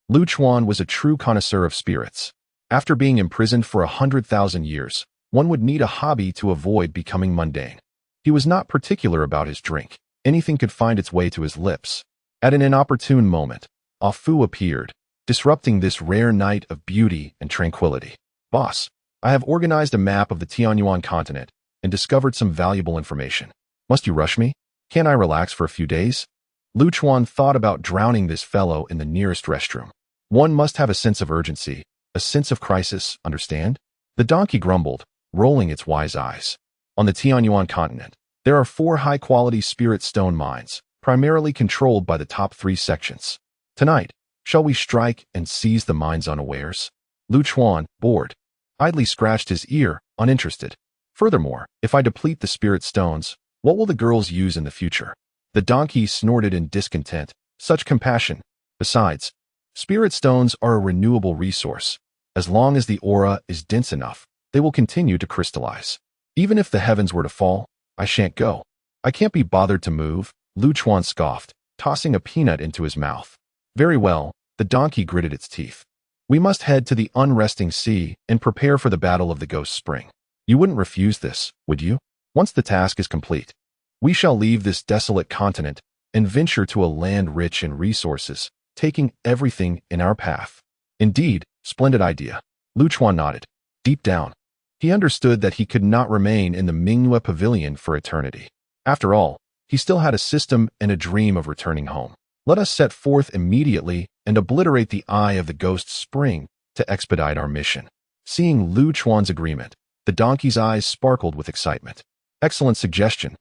Speaker 1: Lu Chuan was a true connoisseur of spirits. After being imprisoned for 100,000 years, one would need a hobby to avoid becoming mundane. He was not particular about his drink. Anything could find its way to his lips. At an inopportune moment, Ah Fu appeared, disrupting this rare night of beauty and tranquility. Boss, I have organized a map of the Tianyuan continent and discovered some valuable information. Must you rush me? Can't I relax for a few days? Lu Chuan thought about drowning this fellow in the nearest restroom. One must have a sense of urgency, a sense of crisis, understand? The donkey grumbled, rolling its wise eyes. On the Tianyuan continent, there are 4 high-quality spirit stone mines, primarily controlled by the top 3 sections. Tonight, shall we strike and seize the mines unawares? Lu Chuan, bored, idly scratched his ear, uninterested. Furthermore, if I deplete the spirit stones, what will the girls use in the future? The donkey snorted in discontent. Such compassion. Besides, spirit stones are a renewable resource. As long as the aura is dense enough, they will continue to crystallize. Even if the heavens were to fall, I shan't go. I can't be bothered to move, Lu Chuan scoffed, tossing a peanut into his mouth. Very well, the donkey gritted its teeth. We must head to the unresting sea and prepare for the battle of the Ghost Spring. You wouldn't refuse this, would you? Once the task is complete, we shall leave this desolate continent and venture to a land rich in resources, taking everything in our path. Indeed, splendid idea. Lu Chuan nodded. Deep down, he understood that he could not remain in the Mingyue Pavilion for eternity. After all, he still had a system and a dream of returning home. Let us set forth immediately and obliterate the eye of the Ghost Spring to expedite our mission. Seeing Lu Chuan's agreement, the donkey's eyes sparkled with excitement. Excellent suggestion.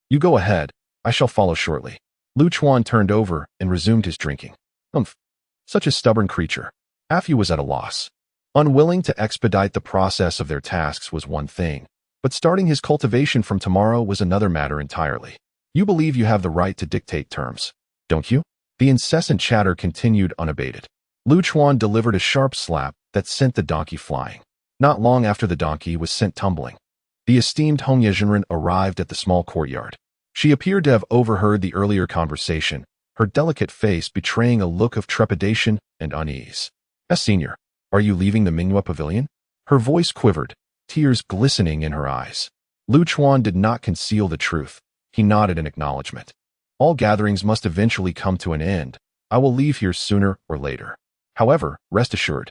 Speaker 1: You go ahead, I shall follow shortly. Lu Chuan turned over and resumed his drinking. Such a stubborn creature. Ah Fu was at a loss. Unwilling to expedite the process of their tasks was one thing, but starting his cultivation from tomorrow was another matter entirely. You believe you have the right to dictate terms, don't you? The incessant chatter continued unabated. Lu Chuan delivered a sharp slap that sent the donkey flying. Not long after the donkey was sent tumbling, the esteemed Hong Yezhenren arrived at the small courtyard. She appeared to have overheard the earlier conversation, her delicate face betraying a look of trepidation and unease. Senior, are you leaving the Mingyue Pavilion? Her voice quivered, tears glistening in her eyes. Lu Chuan did not conceal the truth. He nodded in acknowledgement. All gatherings must eventually come to an end. I will leave here sooner or later. However, rest assured,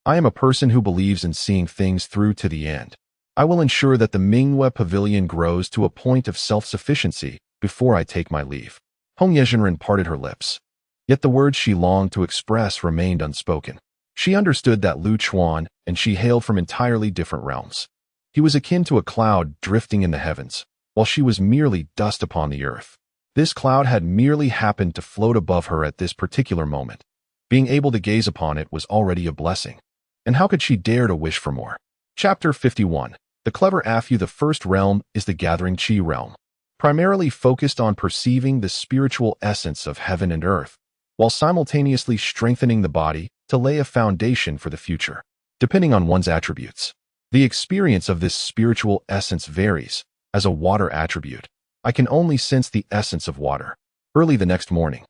Speaker 1: I am a person who believes in seeing things through to the end. I will ensure that the Mingwe Pavilion grows to a point of self-sufficiency before I take my leave. Hong Yezhenren parted her lips. Yet the words she longed to express remained unspoken. She understood that Lu Chuan and she hailed from entirely different realms. He was akin to a cloud drifting in the heavens, while she was merely dust upon the earth. This cloud had merely happened to float above her at this particular moment. Being able to gaze upon it was already a blessing. And how could she dare to wish for more? Chapter 51. The Clever Afu. The first realm is the Gathering Qi realm, primarily focused on perceiving the spiritual essence of heaven and earth, while simultaneously strengthening the body to lay a foundation for the future. Depending on one's attributes, the experience of this spiritual essence varies. As a water attribute, I can only sense the essence of water. Early the next morning,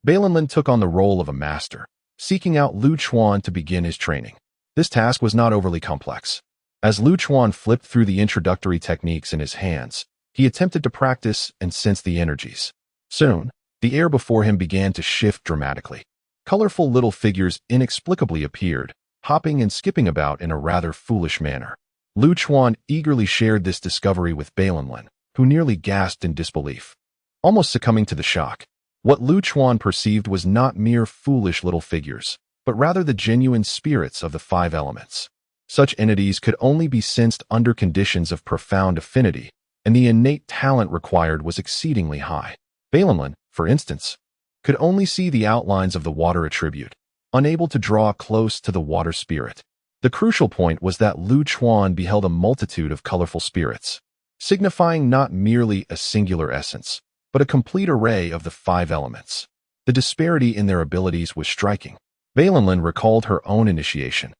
Speaker 1: Balinlin took on the role of a master, seeking out Lu Chuan to begin his training. This task was not overly complex. As Lu Chuan flipped through the introductory techniques in his hands, he attempted to practice and sense the energies. Soon, the air before him began to shift dramatically. Colorful little figures inexplicably appeared, hopping and skipping about in a rather foolish manner. Lu Chuan eagerly shared this discovery with Balinlin, who nearly gasped in disbelief, almost succumbing to the shock. What Lu Chuan perceived was not mere foolish little figures, but rather the genuine spirits of the five elements. Such entities could only be sensed under conditions of profound affinity, and the innate talent required was exceedingly high. Balinlin, for instance, could only see the outlines of the water attribute, unable to draw close to the water spirit. The crucial point was that Lu Chuan beheld a multitude of colorful spirits, signifying not merely a singular essence, but a complete array of the five elements. The disparity in their abilities was striking. Balinlin recalled her own initiation,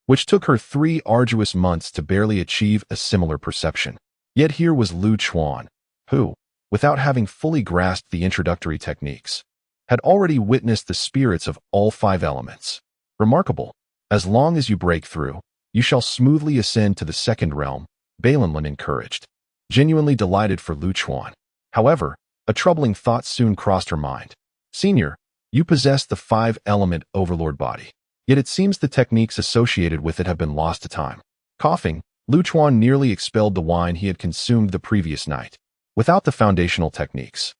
Speaker 1: which took her 3 arduous months to barely achieve a similar perception. Yet here was Lu Chuan, who, without having fully grasped the introductory techniques, had already witnessed the spirits of all 5 elements. Remarkable. As long as you break through, you shall smoothly ascend to the second realm, Balinlin encouraged, genuinely delighted for Lu Chuan. However, a troubling thought soon crossed her mind. Senior, you possess the 5-element overlord body, yet it seems the techniques associated with it have been lost to time. Coughing, Lu Chuan nearly expelled the wine he had consumed the previous night. Without the foundational techniques,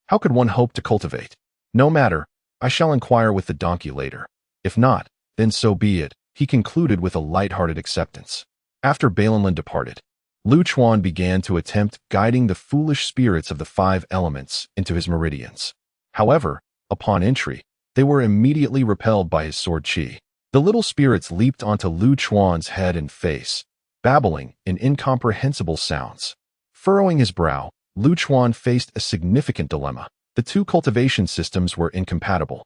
Speaker 1: how could one hope to cultivate? No matter, I shall inquire with the donkey later. If not, then so be it, he concluded with a light-hearted acceptance. After Balinlin departed, Lu Chuan began to attempt guiding the foolish spirits of the 5 elements into his meridians. However, upon entry, they were immediately repelled by his sword qi. The little spirits leaped onto Lu Chuan's head and face, babbling in incomprehensible sounds. Furrowing his brow, Lu Chuan faced a significant dilemma. The 2 cultivation systems were incompatible.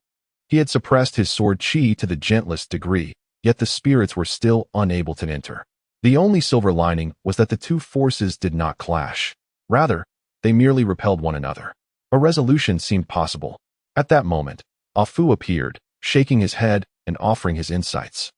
Speaker 1: He had suppressed his sword qi to the gentlest degree, yet the spirits were still unable to enter. The only silver lining was that the 2 forces did not clash. Rather, they merely repelled one another. A resolution seemed possible. At that moment, Afu appeared, shaking his head and offering his insights.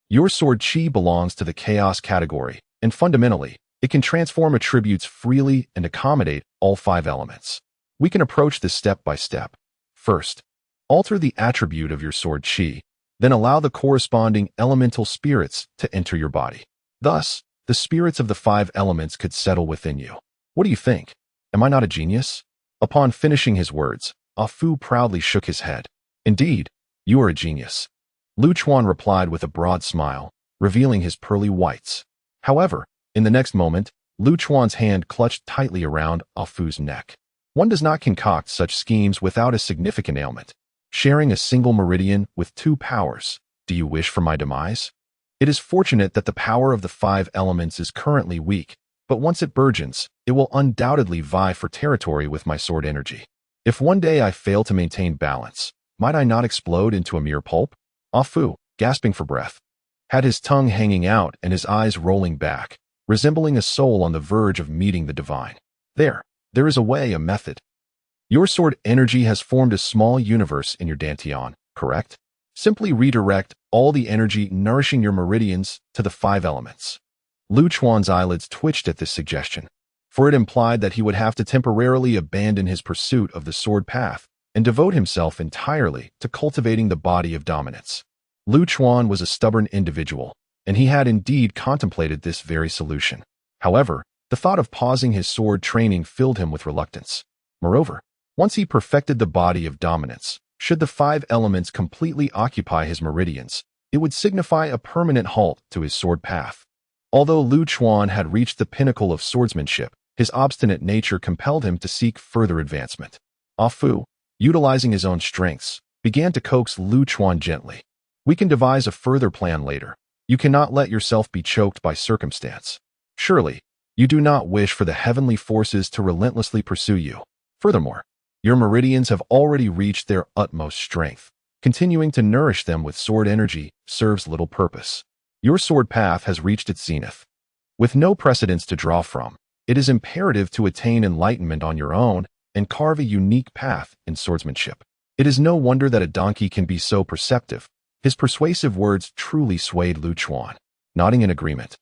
Speaker 1: Your sword qi belongs to the chaos category, and fundamentally, it can transform attributes freely and accommodate all 5 elements. We can approach this step by step. First, alter the attribute of your sword qi, then allow the corresponding elemental spirits to enter your body. Thus, the spirits of the 5 elements could settle within you. What do you think? Am I not a genius? Upon finishing his words, Afu proudly shook his head. Indeed, you are a genius. Lu Chuan replied with a broad smile, revealing his pearly whites. However, in the next moment, Lu Chuan's hand clutched tightly around Afu's neck. One does not concoct such schemes without a significant ailment. Sharing a single meridian with 2 powers, do you wish for my demise? It is fortunate that the power of the 5 elements is currently weak, but once it burgeons, it will undoubtedly vie for territory with my sword energy. If one day I fail to maintain balance, might I not explode into a mere pulp? Afu, gasping for breath, had his tongue hanging out and his eyes rolling back, resembling a soul on the verge of meeting the divine. There is a way, a method. Your sword energy has formed a small universe in your dantian, correct? Simply redirect all the energy nourishing your meridians to the 5 elements. Lu Chuan's eyelids twitched at this suggestion, for it implied that he would have to temporarily abandon his pursuit of the sword path and devote himself entirely to cultivating the body of dominance. Lu Chuan was a stubborn individual, and he had indeed contemplated this very solution. However, the thought of pausing his sword training filled him with reluctance. Moreover, once he perfected the body of dominance, should the 5 elements completely occupy his meridians, it would signify a permanent halt to his sword path. Although Lu Chuan had reached the pinnacle of swordsmanship, his obstinate nature compelled him to seek further advancement. Ah Fu, utilizing his own strengths, began to coax Lu Chuan gently. We can devise a further plan later. You cannot let yourself be choked by circumstance. Surely, you do not wish for the heavenly forces to relentlessly pursue you. Furthermore, your meridians have already reached their utmost strength. Continuing to nourish them with sword energy serves little purpose. Your sword path has reached its zenith. With no precedents to draw from, it is imperative to attain enlightenment on your own and carve a unique path in swordsmanship. It is no wonder that a donkey can be so perceptive. His persuasive words truly swayed Lu Chuan. Nodding in agreement,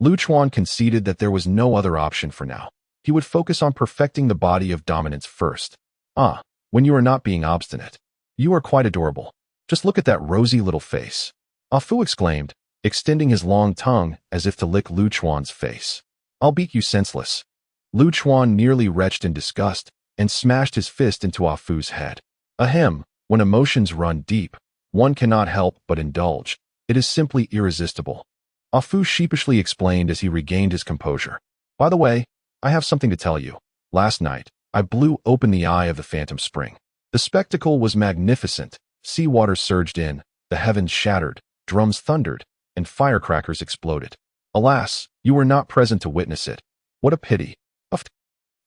Speaker 1: Lu Chuan conceded that there was no other option for now. He would focus on perfecting the body of dominance first. Ah, when you are not being obstinate. You are quite adorable. Just look at that rosy little face. Ah Fu exclaimed, extending his long tongue as if to lick Lu Chuan's face. I'll beat you senseless. Lu Chuan nearly retched in disgust and smashed his fist into Ah Fu's head. Ahem, when emotions run deep, one cannot help but indulge. It is simply irresistible. Ah Fu sheepishly explained as he regained his composure. By the way, I have something to tell you. Last night, I blew open the eye of the phantom spring. The spectacle was magnificent. Seawater surged in, the heavens shattered, drums thundered, and firecrackers exploded. Alas, you were not present to witness it. What a pity. Uffed.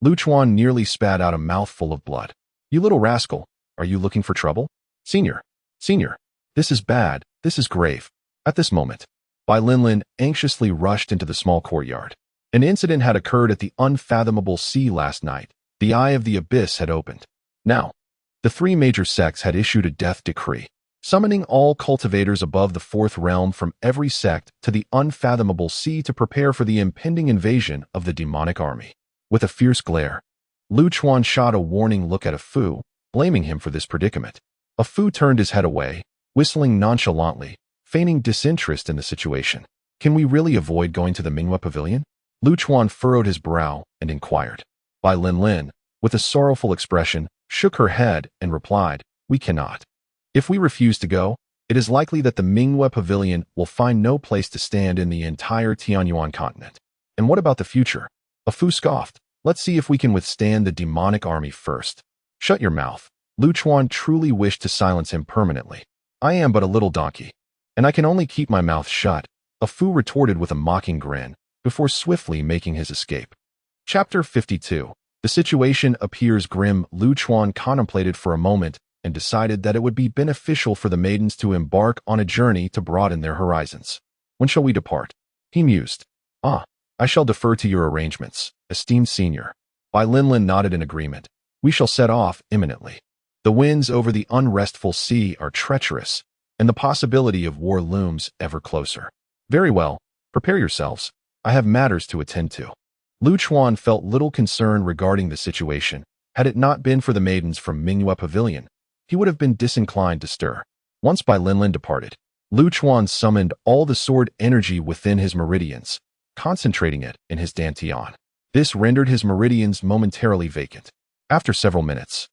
Speaker 1: Lu Chuan nearly spat out a mouthful of blood. You little rascal, are you looking for trouble? Senior, this is bad, this is grave. At this moment, Bai Linlin anxiously rushed into the small courtyard. An incident had occurred at the unfathomable sea last night. The eye of the abyss had opened. Now, the 3 major sects had issued a death decree, summoning all cultivators above the 4th realm from every sect to the unfathomable sea to prepare for the impending invasion of the demonic army. With a fierce glare, Lu Chuan shot a warning look at Ah Fu, blaming him for this predicament. Ah Fu turned his head away, whistling nonchalantly, feigning disinterest in the situation. Can we really avoid going to the Minghua Pavilion? Lu Chuan furrowed his brow and inquired. Bai Linlin, with a sorrowful expression, shook her head and replied, we cannot. If we refuse to go, it is likely that the Minghua Pavilion will find no place to stand in the entire Tianyuan continent. And what about the future? Ah Fu scoffed. Let's see if we can withstand the demonic army first. Shut your mouth. Lu Chuan truly wished to silence him permanently. I am but a little donkey, and I can only keep my mouth shut, Ah Fu retorted with a mocking grin, before swiftly making his escape. Chapter 52. The situation appears grim. Lu Chuan contemplated for a moment and decided that it would be beneficial for the maidens to embark on a journey to broaden their horizons. When shall we depart? He mused. I shall defer to your arrangements, esteemed senior. Bai Linlin nodded in agreement. We shall set off imminently. The winds over the unrestful sea are treacherous, and the possibility of war looms ever closer. Very well, prepare yourselves. I have matters to attend to. Lu Chuan felt little concern regarding the situation. Had it not been for the maidens from Minghua Pavilion, he would have been disinclined to stir. Once Bai Linlin departed, Lu Chuan summoned all the sword energy within his meridians, concentrating it in his dantian. This rendered his meridians momentarily vacant. After several minutes,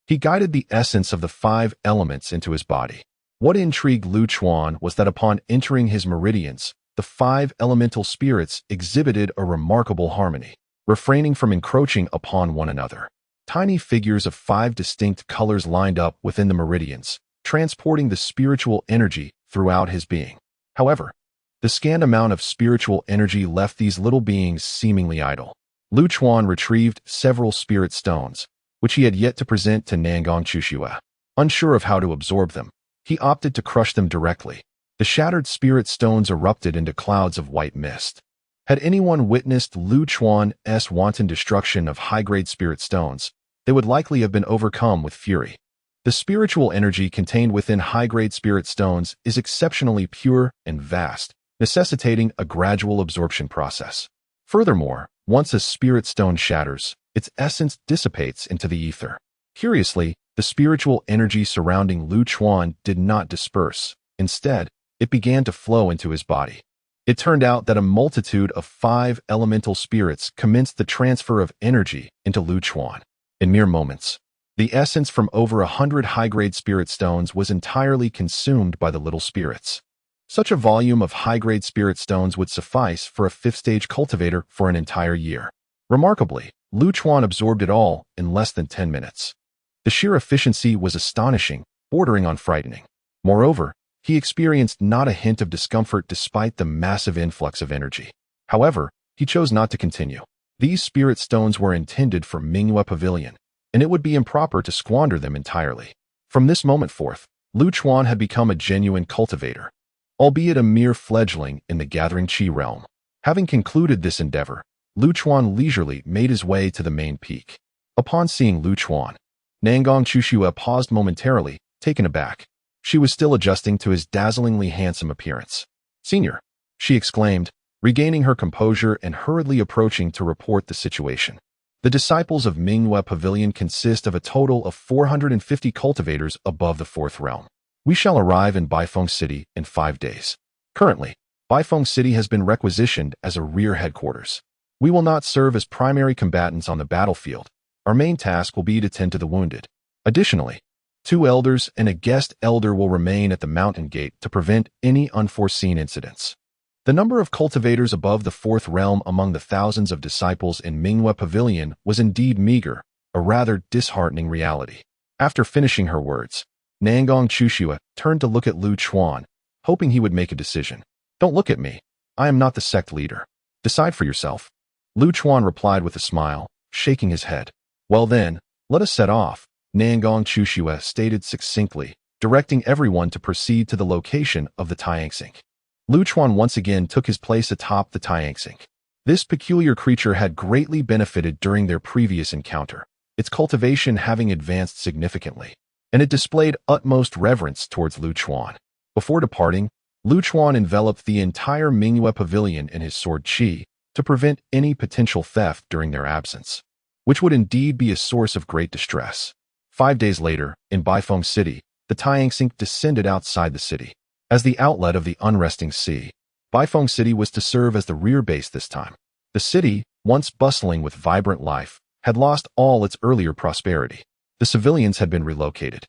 Speaker 1: he guided the essence of the 5 elements into his body. What intrigued Lu Chuan was that upon entering his meridians, the 5 elemental spirits exhibited a remarkable harmony, refraining from encroaching upon one another. Tiny figures of 5 distinct colors lined up within the meridians, transporting the spiritual energy throughout his being. However, the scant amount of spiritual energy left these little beings seemingly idle. Lu Chuan retrieved several spirit stones, which he had yet to present to Nangong Chushua. Unsure of how to absorb them, he opted to crush them directly. The shattered spirit stones erupted into clouds of white mist. Had anyone witnessed Lu Chuan's wanton destruction of high-grade spirit stones, they would likely have been overcome with fury. The spiritual energy contained within high-grade spirit stones is exceptionally pure and vast, necessitating a gradual absorption process. Furthermore, once a spirit stone shatters, its essence dissipates into the ether. Curiously, the spiritual energy surrounding Lu Chuan did not disperse. Instead, it began to flow into his body. It turned out that a multitude of 5 elemental spirits commenced the transfer of energy into Lu Chuan. In mere moments, the essence from over 100 high-grade spirit stones was entirely consumed by the little spirits. Such a volume of high-grade spirit stones would suffice for a 5th-stage cultivator for an entire year. Remarkably, Lu Chuan absorbed it all in less than 10 minutes. The sheer efficiency was astonishing, bordering on frightening. Moreover, he experienced not a hint of discomfort despite the massive influx of energy. However, he chose not to continue. These spirit stones were intended for Mingyue Pavilion, and it would be improper to squander them entirely. From this moment forth, Lu Chuan had become a genuine cultivator, albeit a mere fledgling in the gathering qi realm. Having concluded this endeavor, Lu Chuan leisurely made his way to the main peak. Upon seeing Lu Chuan, Nangong Chushua paused momentarily, taken aback. She was still adjusting to his dazzlingly handsome appearance. "Senior," she exclaimed, regaining her composure and hurriedly approaching to report the situation. The disciples of Mingyue Pavilion consist of a total of 450 cultivators above the 4th realm. We shall arrive in Baifeng City in 5 days. Currently, Baifeng City has been requisitioned as a rear headquarters. We will not serve as primary combatants on the battlefield. Our main task will be to tend to the wounded. Additionally, 2 elders and a guest elder will remain at the mountain gate to prevent any unforeseen incidents. The number of cultivators above the 4th realm among the thousands of disciples in Mingyue Pavilion was indeed meager, a rather disheartening reality. After finishing her words, Nangong Chushua turned to look at Lu Chuan, hoping he would make a decision. "Don't look at me. I am not the sect leader. Decide for yourself." Lu Chuan replied with a smile, shaking his head. "Well then, let us set off," Nangong Chushua stated succinctly, directing everyone to proceed to the location of the Tianxing. Lu Chuan once again took his place atop the Tianxing. This peculiar creature had greatly benefited during their previous encounter, its cultivation having advanced significantly, and it displayed utmost reverence towards Lu Chuan. Before departing, Lu Chuan enveloped the entire Mingyue Pavilion in his sword qi to prevent any potential theft during their absence, which would indeed be a source of great distress. 5 days later, in Baifeng City, the Tianxing descended outside the city. As the outlet of the unresting sea, Baifeng City was to serve as the rear base this time. The city, once bustling with vibrant life, had lost all its earlier prosperity. The civilians had been relocated,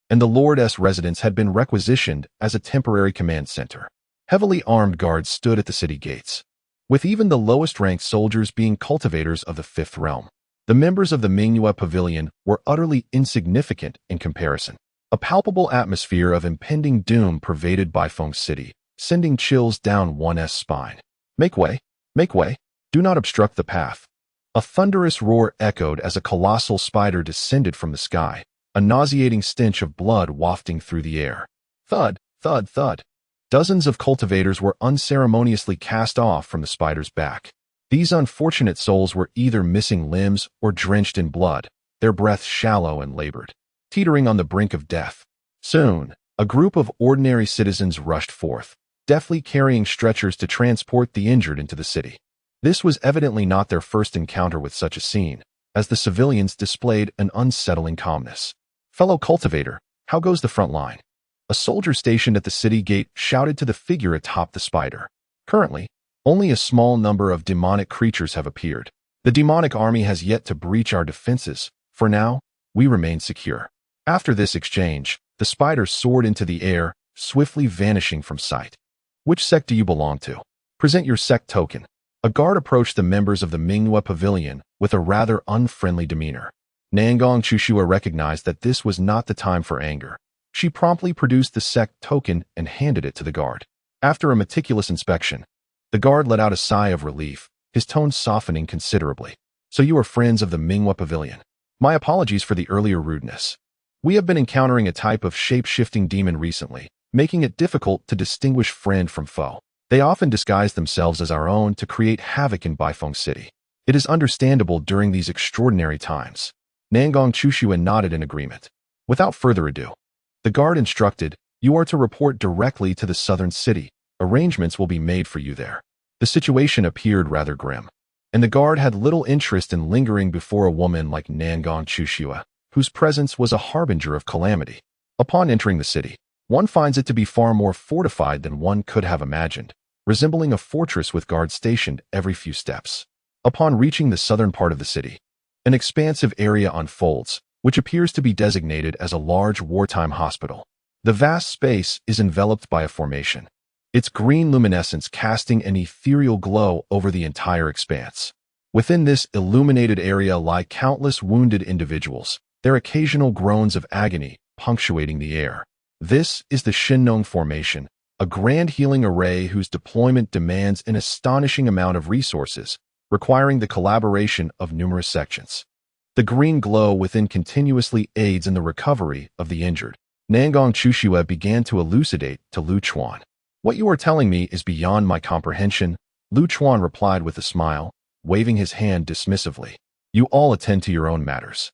Speaker 1: and the Lord's residence had been requisitioned as a temporary command center. Heavily armed guards stood at the city gates, with even the lowest-ranked soldiers being cultivators of the 5th realm. The members of the Mingyue Pavilion were utterly insignificant in comparison. A palpable atmosphere of impending doom pervaded Baifeng City, sending chills down one's spine. Make way! Make way! Do not obstruct the path." A thunderous roar echoed as a colossal spider descended from the sky, a nauseating stench of blood wafting through the air. Thud, thud, thud. Dozens of cultivators were unceremoniously cast off from the spider's back. These unfortunate souls were either missing limbs or drenched in blood, their breaths shallow and labored, teetering on the brink of death. Soon, a group of ordinary citizens rushed forth, deftly carrying stretchers to transport the injured into the city. This was evidently not their first encounter with such a scene, as the civilians displayed an unsettling calmness. "Fellow cultivator, how goes the front line?" A soldier stationed at the city gate shouted to the figure atop the spider. "Currently, only a small number of demonic creatures have appeared. The demonic army has yet to breach our defenses. For now, we remain secure." After this exchange, the spider soared into the air, swiftly vanishing from sight. "Which sect do you belong to? Present your sect token." A guard approached the members of the Mingyue Pavilion with a rather unfriendly demeanor. Nangong Chushua recognized that this was not the time for anger. She promptly produced the sect token and handed it to the guard. After a meticulous inspection, the guard let out a sigh of relief, his tone softening considerably. "So you are friends of the Mingyue Pavilion. My apologies for the earlier rudeness. We have been encountering a type of shape-shifting demon recently, making it difficult to distinguish friend from foe. They often disguise themselves as our own to create havoc in Baifeng City. It is understandable during these extraordinary times." Nangong Chushua nodded in agreement. Without further ado, the guard instructed, "You are to report directly to the southern city. Arrangements will be made for you there." The situation appeared rather grim, and the guard had little interest in lingering before a woman like Nangong Chushua, whose presence was a harbinger of calamity. Upon entering the city, One finds it to be far more fortified than one could have imagined, resembling a fortress with guards stationed every few steps. Upon reaching the southern part of the city, an expansive area unfolds, which appears to be designated as a large wartime hospital. The vast space is enveloped by a formation, its green luminescence casting an ethereal glow over the entire expanse. Within this illuminated area lie countless wounded individuals, their occasional groans of agony punctuating the air. This is the Shinnong Formation, a grand healing array whose deployment demands an astonishing amount of resources, requiring the collaboration of numerous sections. The green glow within continuously aids in the recovery of the injured. Nangong Chushue began to elucidate to Lu Chuan. What you are telling me is beyond my comprehension, Lu Chuan replied with a smile, waving his hand dismissively. You all attend to your own matters.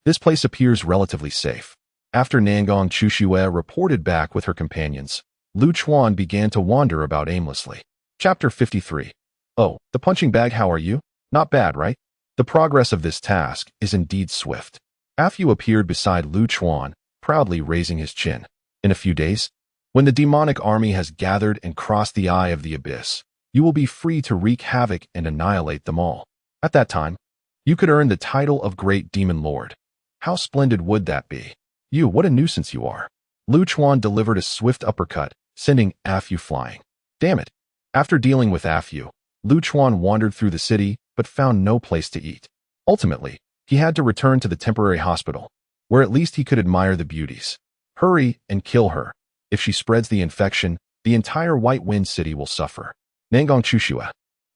Speaker 1: This place appears relatively safe. After Nangong Chushue reported back with her companions, Lu Chuan began to wander about aimlessly. Chapter 53. Oh, the punching bag, how are you? Not bad, right? The progress of this task is indeed swift. Afu appeared beside Lu Chuan, proudly raising his chin. In a few days, when the demonic army has gathered and crossed the eye of the abyss, you will be free to wreak havoc and annihilate them all. At that time, you could earn the title of Great Demon Lord. How splendid would that be? You, what a nuisance you are. Lu Chuan delivered a swift uppercut, sending Afu flying. Damn it. After dealing with Afu, Lu Chuan wandered through the city but found no place to eat. Ultimately, he had to return to the temporary hospital, where at least he could admire the beauties. Hurry and kill her. If she spreads the infection, the entire White Wind City will suffer. Nangong Chushue.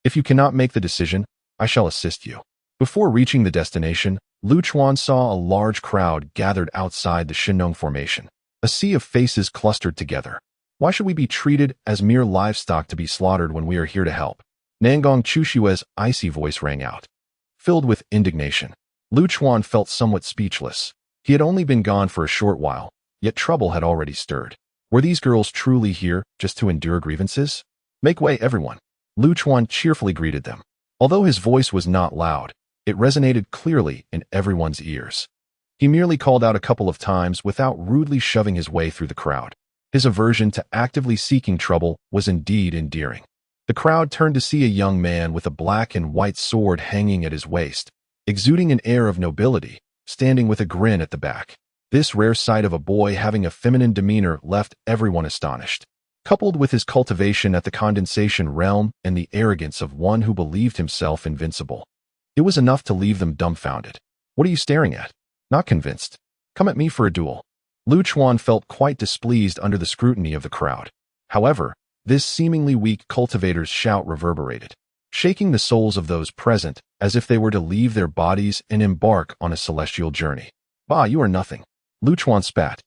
Speaker 1: If you cannot make the decision, I shall assist you. Before reaching the destination, Lu Chuan saw a large crowd gathered outside the Shinnong Formation. A sea of faces clustered together. Why should we be treated as mere livestock to be slaughtered when we are here to help? Nangong Chushue's icy voice rang out. Filled with indignation, Lu Chuan felt somewhat speechless. He had only been gone for a short while, yet trouble had already stirred. Were these girls truly here just to endure grievances? Make way, everyone. Lu Chuan cheerfully greeted them. Although his voice was not loud, it resonated clearly in everyone's ears. He merely called out a couple of times without rudely shoving his way through the crowd. His aversion to actively seeking trouble was indeed endearing. The crowd turned to see a young man with a black and white sword hanging at his waist, exuding an air of nobility, standing with a grin at the back. This rare sight of a boy having a feminine demeanor left everyone astonished. Coupled with his cultivation at the condensation realm and the arrogance of one who believed himself invincible, it was enough to leave them dumbfounded. What are you staring at? Not convinced? Come at me for a duel. Lu Chuan felt quite displeased under the scrutiny of the crowd. However, this seemingly weak cultivator's shout reverberated, shaking the souls of those present as if they were to leave their bodies and embark on a celestial journey. Bah, you are nothing. Lu Chuan spat,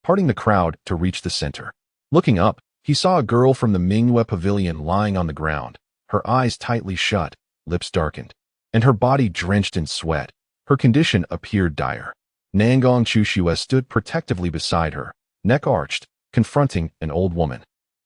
Speaker 1: parting the crowd to reach the center. Looking up, he saw a girl from the Mingyue Pavilion lying on the ground, her eyes tightly shut, lips darkened, and her body drenched in sweat. Her condition appeared dire. Nangong Chushue stood protectively beside her, neck arched, confronting an old woman,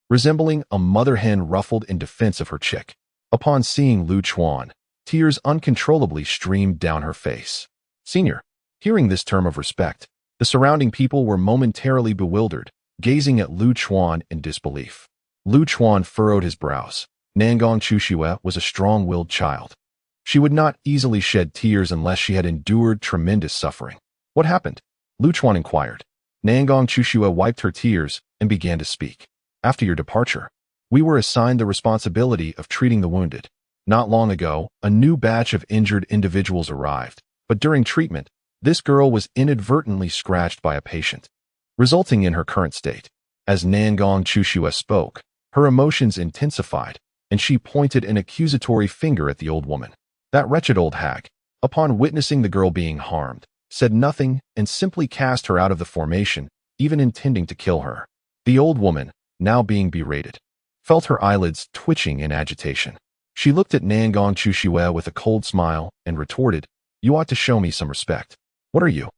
Speaker 1: resembling a mother hen ruffled in defense of her chick. Upon seeing Lu Chuan, tears uncontrollably streamed down her face. Senior. Hearing this term of respect, the surrounding people were momentarily bewildered, gazing at Lu Chuan in disbelief. Lu Chuan furrowed his brows. Nangong Chushue was a strong-willed child. She would not easily shed tears unless she had endured tremendous suffering. What happened? Lu Chuan inquired. Nangong Chushue wiped her tears and began to speak. After your departure, we were assigned the responsibility of treating the wounded. Not long ago, a new batch of injured individuals arrived, but during treatment, this girl was inadvertently scratched by a patient, resulting in her current state. As Nangong Chushue spoke, her emotions intensified, and she pointed an accusatory finger at the old woman. That wretched old hag, upon witnessing the girl being harmed, said nothing and simply cast her out of the formation, even intending to kill her. The old woman, now being berated, felt her eyelids twitching in agitation. She looked at Nangong Chushue with a cold smile and retorted, You ought to show me some respect. What are you?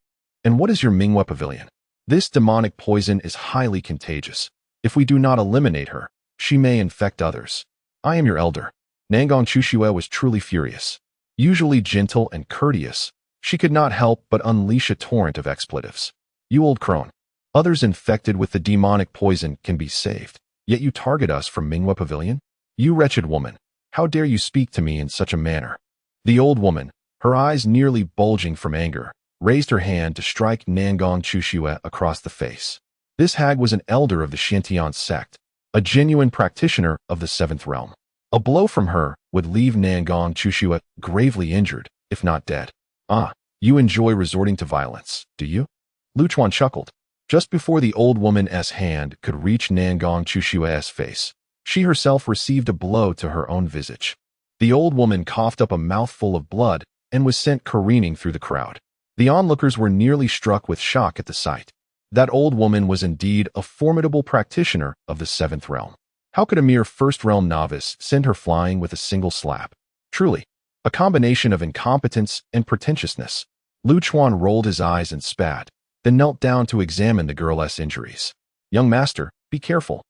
Speaker 1: And what is your Mingyue Pavilion? This demonic poison is highly contagious. If we do not eliminate her, she may infect others. I am your elder. Nangong Chushue was truly furious. Usually gentle and courteous, she could not help but unleash a torrent of expletives. You old crone. Others infected with the demonic poison can be saved, yet you target us from Minghua Pavilion? You wretched woman, how dare you speak to me in such a manner? The old woman, her eyes nearly bulging from anger, raised her hand to strike Nangong Chushue across the face. This hag was an elder of the Xiantian sect, a genuine practitioner of the seventh realm. A blow from her would leave Nangong Chushue gravely injured, if not dead. Ah, you enjoy resorting to violence, do you? Lu Chuan chuckled. Just before the old woman's hand could reach Nangong Chushue's face, she herself received a blow to her own visage. The old woman coughed up a mouthful of blood and was sent careening through the crowd. The onlookers were nearly struck with shock at the sight. That old woman was indeed a formidable practitioner of the seventh realm. How could a mere first-realm novice send her flying with a single slap? Truly, a combination of incompetence and pretentiousness. Lu Chuan rolled his eyes and spat, then knelt down to examine the girl's injuries. Young master, be careful.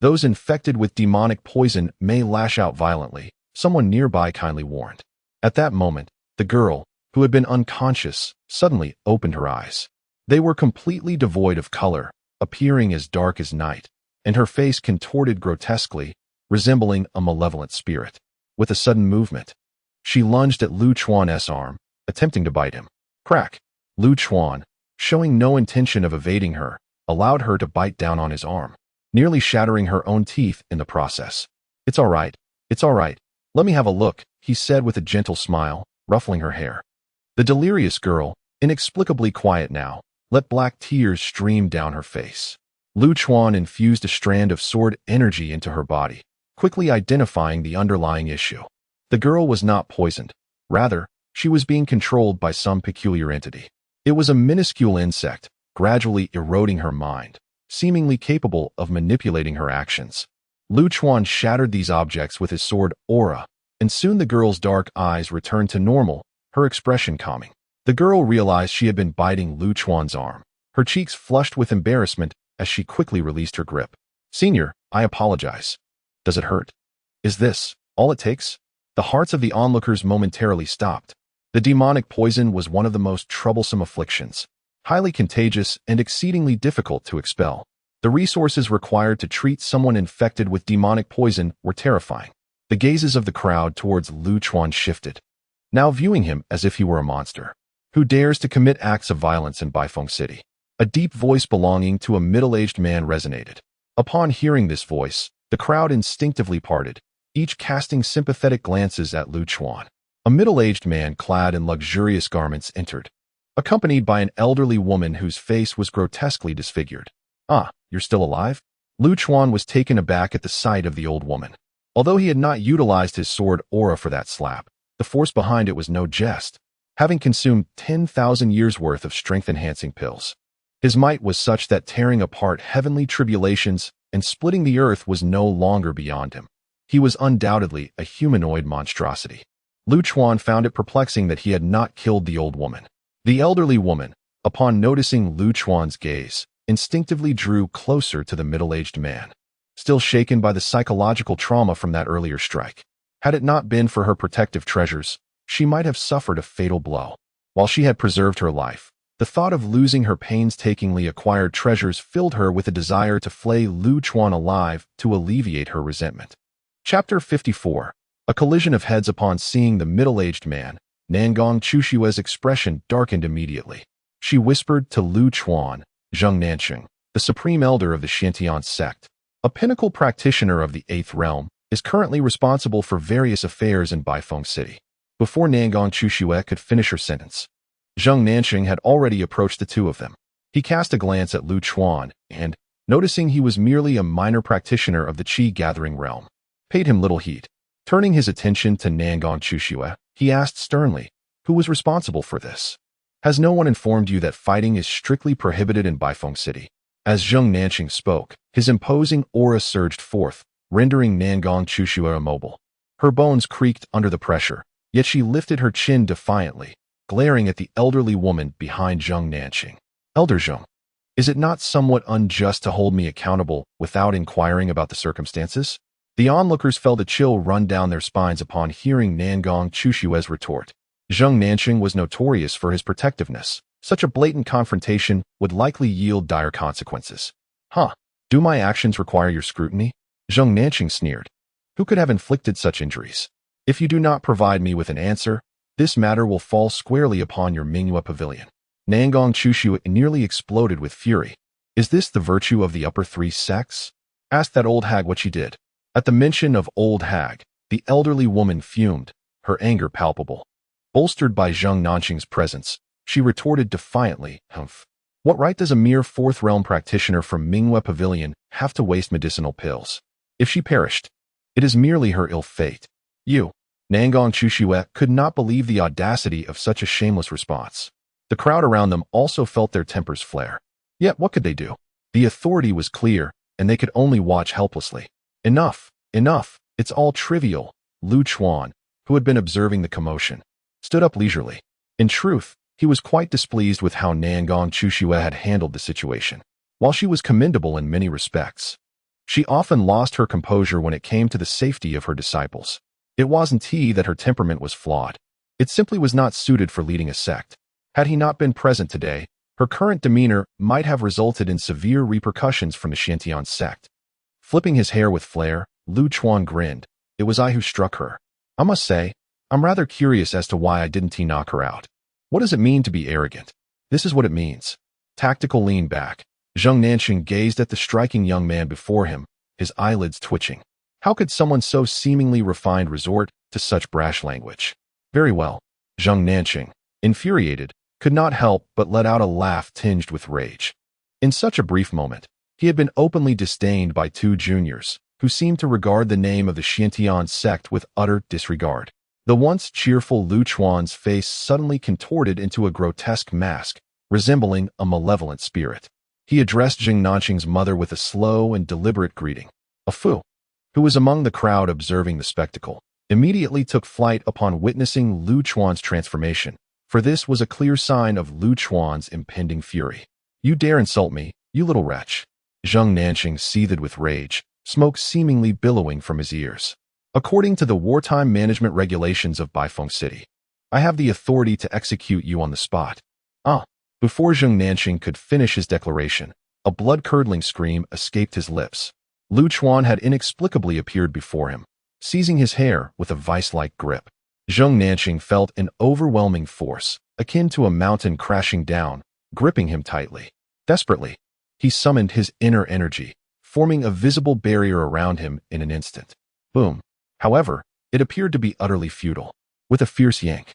Speaker 1: Those infected with demonic poison may lash out violently, someone nearby kindly warned. At that moment, the girl, who had been unconscious, suddenly opened her eyes. They were completely devoid of color, appearing as dark as night, and her face contorted grotesquely, resembling a malevolent spirit. With a sudden movement, she lunged at Lu Chuan's arm, attempting to bite him. Crack! Lu Chuan, showing no intention of evading her, allowed her to bite down on his arm, nearly shattering her own teeth in the process. It's all right. It's all right. Let me have a look, he said with a gentle smile, ruffling her hair. The delirious girl, inexplicably quiet now, let black tears stream down her face. Lu Chuan infused a strand of sword energy into her body, quickly identifying the underlying issue. The girl was not poisoned. Rather, she was being controlled by some peculiar entity. It was a minuscule insect, gradually eroding her mind, seemingly capable of manipulating her actions. Lu Chuan shattered these objects with his sword aura, and soon the girl's dark eyes returned to normal, her expression calming. The girl realized she had been biting Lu Chuan's arm. Her cheeks flushed with embarrassment as she quickly released her grip. Senior, I apologize. Does it hurt? Is this all it takes? The hearts of the onlookers momentarily stopped. The demonic poison was one of the most troublesome afflictions, highly contagious and exceedingly difficult to expel. The resources required to treat someone infected with demonic poison were terrifying. The gazes of the crowd towards Lu Chuan shifted, now viewing him as if he were a monster. Who dares to commit acts of violence in Baifeng City? A deep voice belonging to a middle-aged man resonated. Upon hearing this voice, the crowd instinctively parted, each casting sympathetic glances at Lu Chuan. A middle-aged man clad in luxurious garments entered, accompanied by an elderly woman whose face was grotesquely disfigured. Ah, you're still alive? Lu Chuan was taken aback at the sight of the old woman. Although he had not utilized his sword aura for that slap, the force behind it was no jest. Having consumed 10,000 years' worth of strength-enhancing pills, his might was such that tearing apart heavenly tribulations and splitting the earth was no longer beyond him. He was undoubtedly a humanoid monstrosity. Lu Chuan found it perplexing that he had not killed the old woman. The elderly woman, upon noticing Lu Chuan's gaze, instinctively drew closer to the middle-aged man, still shaken by the psychological trauma from that earlier strike. Had it not been for her protective treasures, she might have suffered a fatal blow. While she had preserved her life, the thought of losing her painstakingly acquired treasures filled her with a desire to flay Lu Chuan alive to alleviate her resentment. Chapter 54. A collision of heads. Upon seeing the middle-aged man, Nangong Chushue's expression darkened immediately. She whispered to Lu Chuan, Zheng Nanqing, the supreme elder of the Xiantian sect, a pinnacle practitioner of the eighth realm, is currently responsible for various affairs in Baifeng City. Before Nangong Chushue could finish her sentence, Zheng Nanqing had already approached the two of them. He cast a glance at Lu Chuan and, noticing he was merely a minor practitioner of the Qi-gathering realm, paid him little heed. Turning his attention to Nangong Chushue, he asked sternly, who was responsible for this? Has no one informed you that fighting is strictly prohibited in Baifeng City? As Zheng Nanqing spoke, his imposing aura surged forth, rendering Nangong Chushue immobile. Her bones creaked under the pressure, yet she lifted her chin defiantly, glaring at the elderly woman behind Zheng Nanqing. Elder Zheng, is it not somewhat unjust to hold me accountable without inquiring about the circumstances? The onlookers felt a chill run down their spines upon hearing Nangong Chushue's retort. Zheng Nanqing was notorious for his protectiveness, Such a blatant confrontation would likely yield dire consequences. Huh? Do my actions require your scrutiny? Zheng Nanqing sneered. Who could have inflicted such injuries? If you do not provide me with an answer, this matter will fall squarely upon your Mingyue pavilion. Nangong Chushu nearly exploded with fury. Is this the virtue of the upper three sects? Ask that old hag what she did. At the mention of old hag, the elderly woman fumed, her anger palpable. Bolstered by Zheng Nanqing's presence, she retorted defiantly, "Humph. What right does a mere fourth realm practitioner from Mingyue Pavilion have to waste medicinal pills? If she perished, it is merely her ill fate." You, Nangong Chushue, could not believe the audacity of such a shameless response. The crowd around them also felt their tempers flare. Yet what could they do? The authority was clear, and they could only watch helplessly. Enough, enough, it's all trivial. Lu Chuan, who had been observing the commotion, stood up leisurely. In truth, he was quite displeased with how Nangong Chushue had handled the situation. While she was commendable in many respects, she often lost her composure when it came to the safety of her disciples. It wasn't that her temperament was flawed. It simply was not suited for leading a sect. Had he not been present today, her current demeanor might have resulted in severe repercussions from the Xiantian sect. Flipping his hair with flair, Lu Chuan grinned. It was I who struck her. I must say, I'm rather curious as to why I didn't knock her out. What does it mean to be arrogant? This is what it means. Tactical lean back. Zheng Nanqing gazed at the striking young man before him, his eyelids twitching. How could someone so seemingly refined resort to such brash language? Very well. Zheng Nanqing, infuriated, could not help but let out a laugh tinged with rage. In such a brief moment, he had been openly disdained by two juniors, who seemed to regard the name of the Xiantian sect with utter disregard. The once cheerful Lu Chuan's face suddenly contorted into a grotesque mask, resembling a malevolent spirit. He addressed Zheng Nanqing's mother with a slow and deliberate greeting. A Fu, who was among the crowd observing the spectacle, immediately took flight upon witnessing Lu Chuan's transformation, for this was a clear sign of Lu Chuan's impending fury. You dare insult me, you little wretch. Zheng Nanqing seethed with rage, smoke seemingly billowing from his ears. According to the wartime management regulations of Baifeng City, I have the authority to execute you on the spot. Before Zheng Nanqing could finish his declaration, a blood-curdling scream escaped his lips. Lu Chuan had inexplicably appeared before him, seizing his hair with a vice-like grip. Zheng Nanqing felt an overwhelming force, akin to a mountain crashing down, gripping him tightly. Desperately, he summoned his inner energy, forming a visible barrier around him in an instant. Boom. However, it appeared to be utterly futile. With a fierce yank,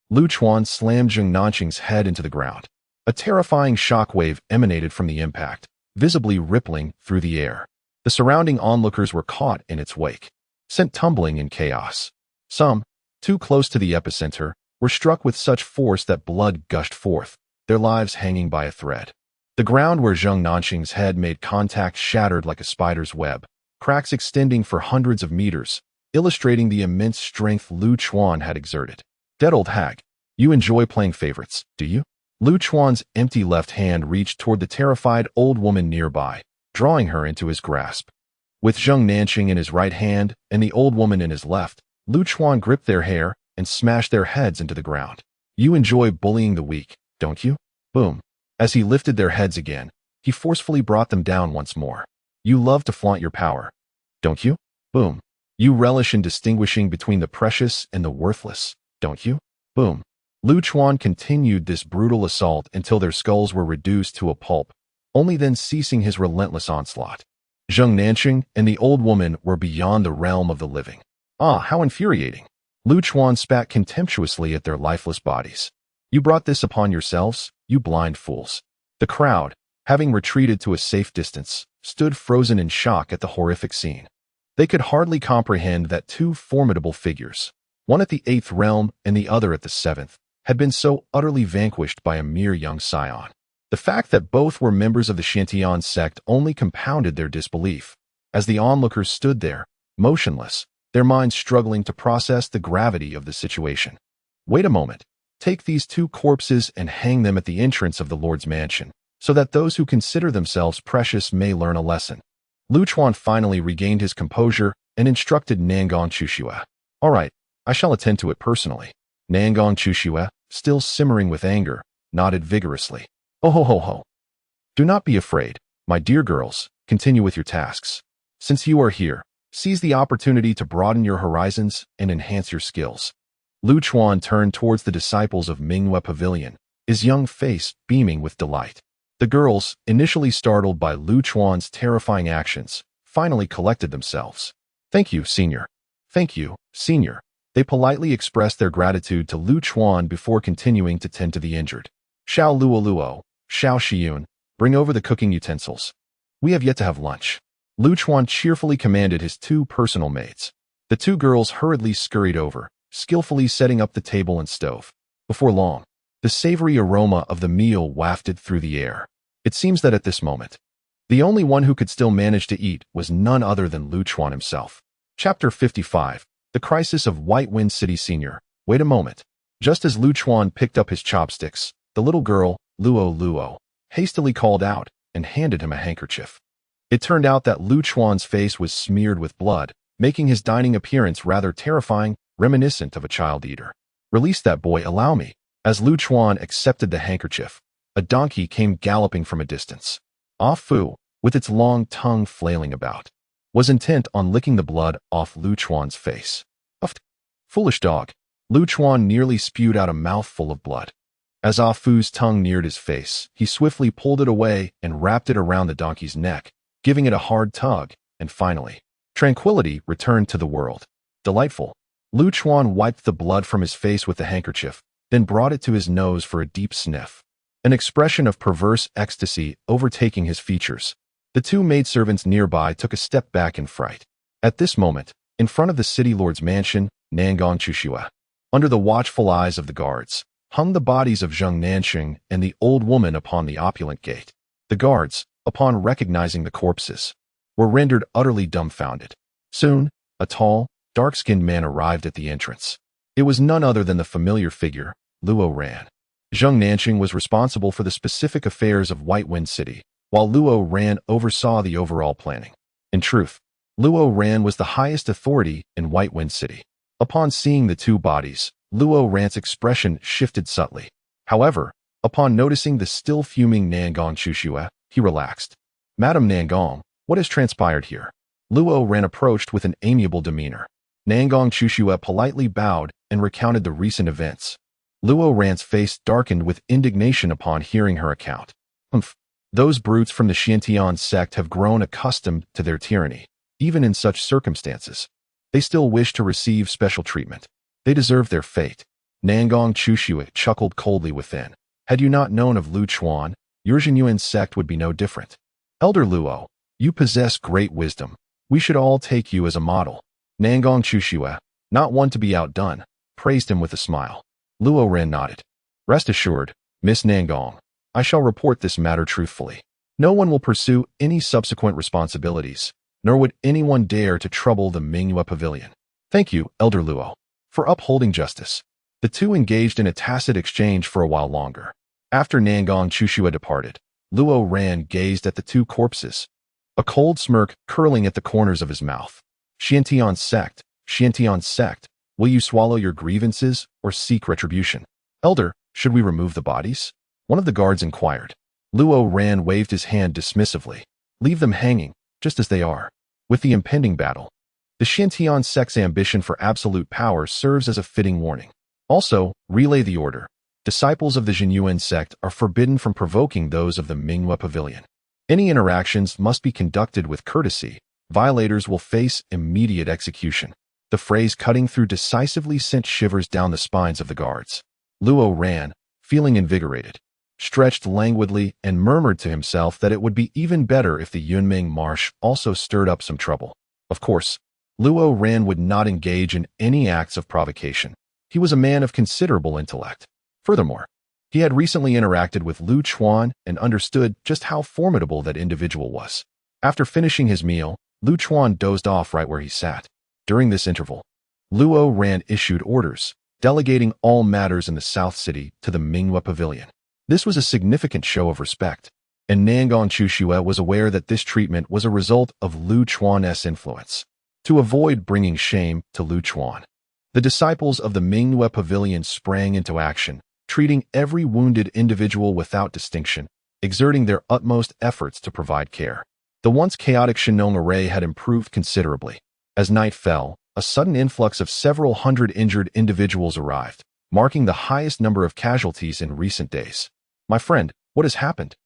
Speaker 1: Lu Chuan slammed Zheng Nanqing's head into the ground. A terrifying shockwave emanated from the impact, visibly rippling through the air. The surrounding onlookers were caught in its wake, sent tumbling in chaos. Some, too close to the epicenter, were struck with such force that blood gushed forth, their lives hanging by a thread. The ground where Zheng Nanqing's head made contact shattered like a spider's web, cracks extending for hundreds of meters, illustrating the immense strength Lu Chuan had exerted. Dead old hag, you enjoy playing favorites, do you? Lu Chuan's empty left hand reached toward the terrified old woman nearby, drawing her into his grasp. With Zheng Nanqing in his right hand and the old woman in his left, Lu Chuan gripped their hair and smashed their heads into the ground. You enjoy bullying the weak, don't you? Boom. As he lifted their heads again, he forcefully brought them down once more. You love to flaunt your power, don't you? Boom. You relish in distinguishing between the precious and the worthless, don't you? Boom. Lu Chuan continued this brutal assault until their skulls were reduced to a pulp, only then ceasing his relentless onslaught. Zheng Nanqing and the old woman were beyond the realm of the living. How infuriating. Lu Chuan spat contemptuously at their lifeless bodies. You brought this upon yourselves, you blind fools. The crowd, having retreated to a safe distance, stood frozen in shock at the horrific scene. They could hardly comprehend that two formidable figures, one at the 8th realm and the other at the 7th, had been so utterly vanquished by a mere young scion. The fact that both were members of the Xiantian sect only compounded their disbelief, as the onlookers stood there, motionless, their minds struggling to process the gravity of the situation. Wait a moment. Take these two corpses and hang them at the entrance of the Lord's mansion, so that those who consider themselves precious may learn a lesson. Lu Chuan finally regained his composure and instructed Nangong Chushue. All right, I shall attend to it personally. Nangong Chushue, still simmering with anger, nodded vigorously. Oh ho ho ho. Do not be afraid, my dear girls, continue with your tasks. Since you are here, seize the opportunity to broaden your horizons and enhance your skills. Lu Chuan turned towards the disciples of Mingyue Pavilion, his young face beaming with delight. The girls, initially startled by Lu Chuan's terrifying actions, finally collected themselves. Thank you, senior. Thank you, senior. They politely expressed their gratitude to Lu Chuan before continuing to tend to the injured. Xiao Luo, Xiao Xiyun, bring over the cooking utensils. We have yet to have lunch. Lu Chuan cheerfully commanded his two personal maids. The two girls hurriedly scurried over, skillfully setting up the table and stove. Before long, the savory aroma of the meal wafted through the air. It seems that at this moment, the only one who could still manage to eat was none other than Lu Chuan himself. Chapter 55. The Crisis of White Wind City Senior. Wait a moment. Just as Lu Chuan picked up his chopsticks, the little girl, Luo, hastily called out and handed him a handkerchief. It turned out that Lu Chuan's face was smeared with blood, making his dining appearance rather terrifying, reminiscent of a child eater. Release that boy, allow me. As Lu Chuan accepted the handkerchief, a donkey came galloping from a distance. Ah Fu, with its long tongue flailing about, was intent on licking the blood off Lu Chuan's face. Uff! Foolish dog. Lu Chuan nearly spewed out a mouthful of blood. As Ah Fu's tongue neared his face, he swiftly pulled it away and wrapped it around the donkey's neck, giving it a hard tug, and finally, tranquility returned to the world. Delightful. Lu Chuan wiped the blood from his face with the handkerchief, then brought it to his nose for a deep sniff. An expression of perverse ecstasy overtaking his features. The two maidservants nearby took a step back in fright. At this moment, in front of the city lord's mansion, Nangong Chushua, under the watchful eyes of the guards, hung the bodies of Zheng Nanxing and the old woman upon the opulent gate. The guards, upon recognizing the corpses, were rendered utterly dumbfounded. Soon, a tall, dark-skinned man arrived at the entrance. It was none other than the familiar figure, Luo Ran. Zheng Nanxing was responsible for the specific affairs of White Wind City, while Luo Ran oversaw the overall planning. In truth, Luo Ran was the highest authority in White Wind City. Upon seeing the two bodies, Luo Ran's expression shifted subtly. However, upon noticing the still fuming Nangong Chushua, he relaxed. Madam Nangong, what has transpired here? Luo Ran approached with an amiable demeanor. Nangong Chushua politely bowed and recounted the recent events. Luo Ran's face darkened with indignation upon hearing her account. Humph. Those brutes from the Xiantian sect have grown accustomed to their tyranny, even in such circumstances. They still wish to receive special treatment. They deserve their fate. Nangong Chushua chuckled coldly within. Had you not known of Lu Chuan, your Zhenyuan sect would be no different. Elder Luo, you possess great wisdom. We should all take you as a model. Nangong Chushua, not one to be outdone, praised him with a smile. Luo Ran nodded. Rest assured, Miss Nangong, I shall report this matter truthfully. No one will pursue any subsequent responsibilities, nor would anyone dare to trouble the Mingyue Pavilion. Thank you, Elder Luo, for upholding justice. The two engaged in a tacit exchange for a while longer. After Nangong Chushua departed, Luo Ran gazed at the two corpses, a cold smirk curling at the corners of his mouth. Xiantian sect, will you swallow your grievances or seek retribution? Elder, should we remove the bodies? One of the guards inquired. Luo Ran waved his hand dismissively. Leave them hanging, just as they are. With the impending battle, the Xiantian sect's ambition for absolute power serves as a fitting warning. Also, relay the order. Disciples of the Zhenyuan sect are forbidden from provoking those of the Mingyue Pavilion. Any interactions must be conducted with courtesy. Violators will face immediate execution. The phrase cutting through decisively sent shivers down the spines of the guards. Luo Ran, feeling invigorated, stretched languidly and murmured to himself that it would be even better if the Yunming marsh also stirred up some trouble. Of course, Luo Ran would not engage in any acts of provocation. He was a man of considerable intellect. Furthermore, he had recently interacted with Lu Chuan and understood just how formidable that individual was. After finishing his meal, Lu Chuan dozed off right where he sat. During this interval, Luo Ran issued orders, delegating all matters in the South City to the Mingyue Pavilion. This was a significant show of respect, and Nangong Chushua was aware that this treatment was a result of Lu Chuan's influence. To avoid bringing shame to Lu Chuan, the disciples of the Mingyue Pavilion sprang into action, treating every wounded individual without distinction, exerting their utmost efforts to provide care. The once chaotic Shinong array had improved considerably. As night fell, a sudden influx of several hundred injured individuals arrived, marking the highest number of casualties in recent days. My friend, what has happened?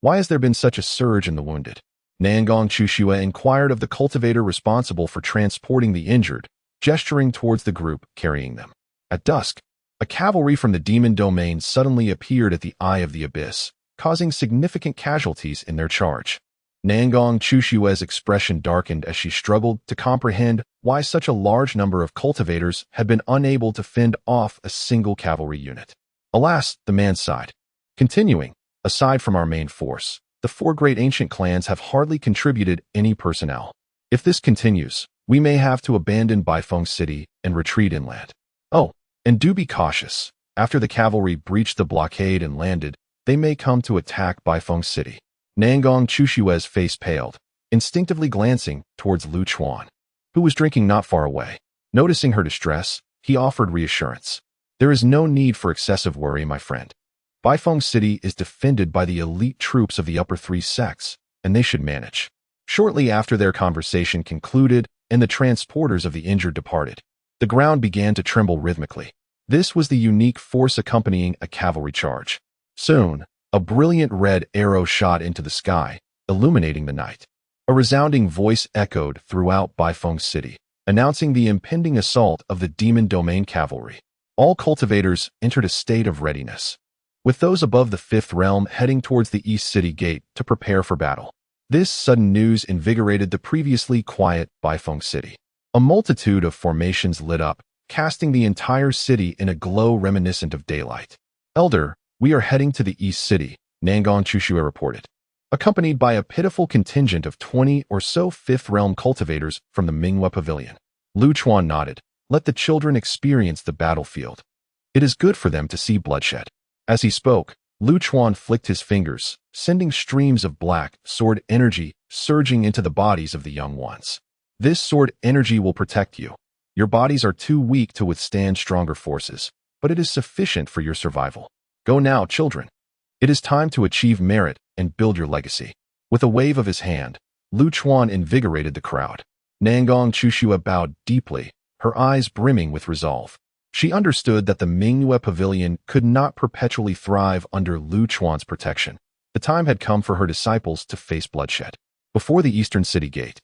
Speaker 1: Why has there been such a surge in the wounded? Nangong Chushue inquired of the cultivator responsible for transporting the injured, gesturing towards the group carrying them. At dusk, a cavalry from the demon domain suddenly appeared at the eye of the abyss, causing significant casualties in their charge. Nangong Chushue's expression darkened as she struggled to comprehend why such a large number of cultivators had been unable to fend off a single cavalry unit. Alas, the man sighed. Continuing, aside from our main force, the four great ancient clans have hardly contributed any personnel. If this continues, we may have to abandon Baifeng City and retreat inland. Oh, and do be cautious. After the cavalry breach the blockade and landed, they may come to attack Baifeng City. Nangong Chushue's face paled, instinctively glancing towards Lu Chuan, who was drinking not far away. Noticing her distress, he offered reassurance. There is no need for excessive worry, my friend. Baifeng City is defended by the elite troops of the upper three sects, and they should manage. Shortly after their conversation concluded and the transporters of the injured departed, the ground began to tremble rhythmically. This was the unique force accompanying a cavalry charge. Soon, a brilliant red arrow shot into the sky, illuminating the night. A resounding voice echoed throughout Baifeng City, announcing the impending assault of the Demon Domain Cavalry. All cultivators entered a state of readiness, with those above the fifth realm heading towards the East City Gate to prepare for battle. This sudden news invigorated the previously quiet Baifeng City. A multitude of formations lit up, casting the entire city in a glow reminiscent of daylight. Elder, we are heading to the East City, Nangong Chushue reported, accompanied by a pitiful contingent of 20 or so Fifth Realm cultivators from the Minghua Pavilion. Lu Chuan nodded. Let the children experience the battlefield. It is good for them to see bloodshed. As he spoke, Lu Chuan flicked his fingers, sending streams of black sword energy surging into the bodies of the young ones. This sword energy will protect you. Your bodies are too weak to withstand stronger forces, but it is sufficient for your survival. Go now, children. It is time to achieve merit and build your legacy. With a wave of his hand, Lu Chuan invigorated the crowd. Nangong Chushue bowed deeply, her eyes brimming with resolve. She understood that the Minghua Pavilion could not perpetually thrive under Lu Chuan's protection. The time had come for her disciples to face bloodshed. Before the eastern city gate,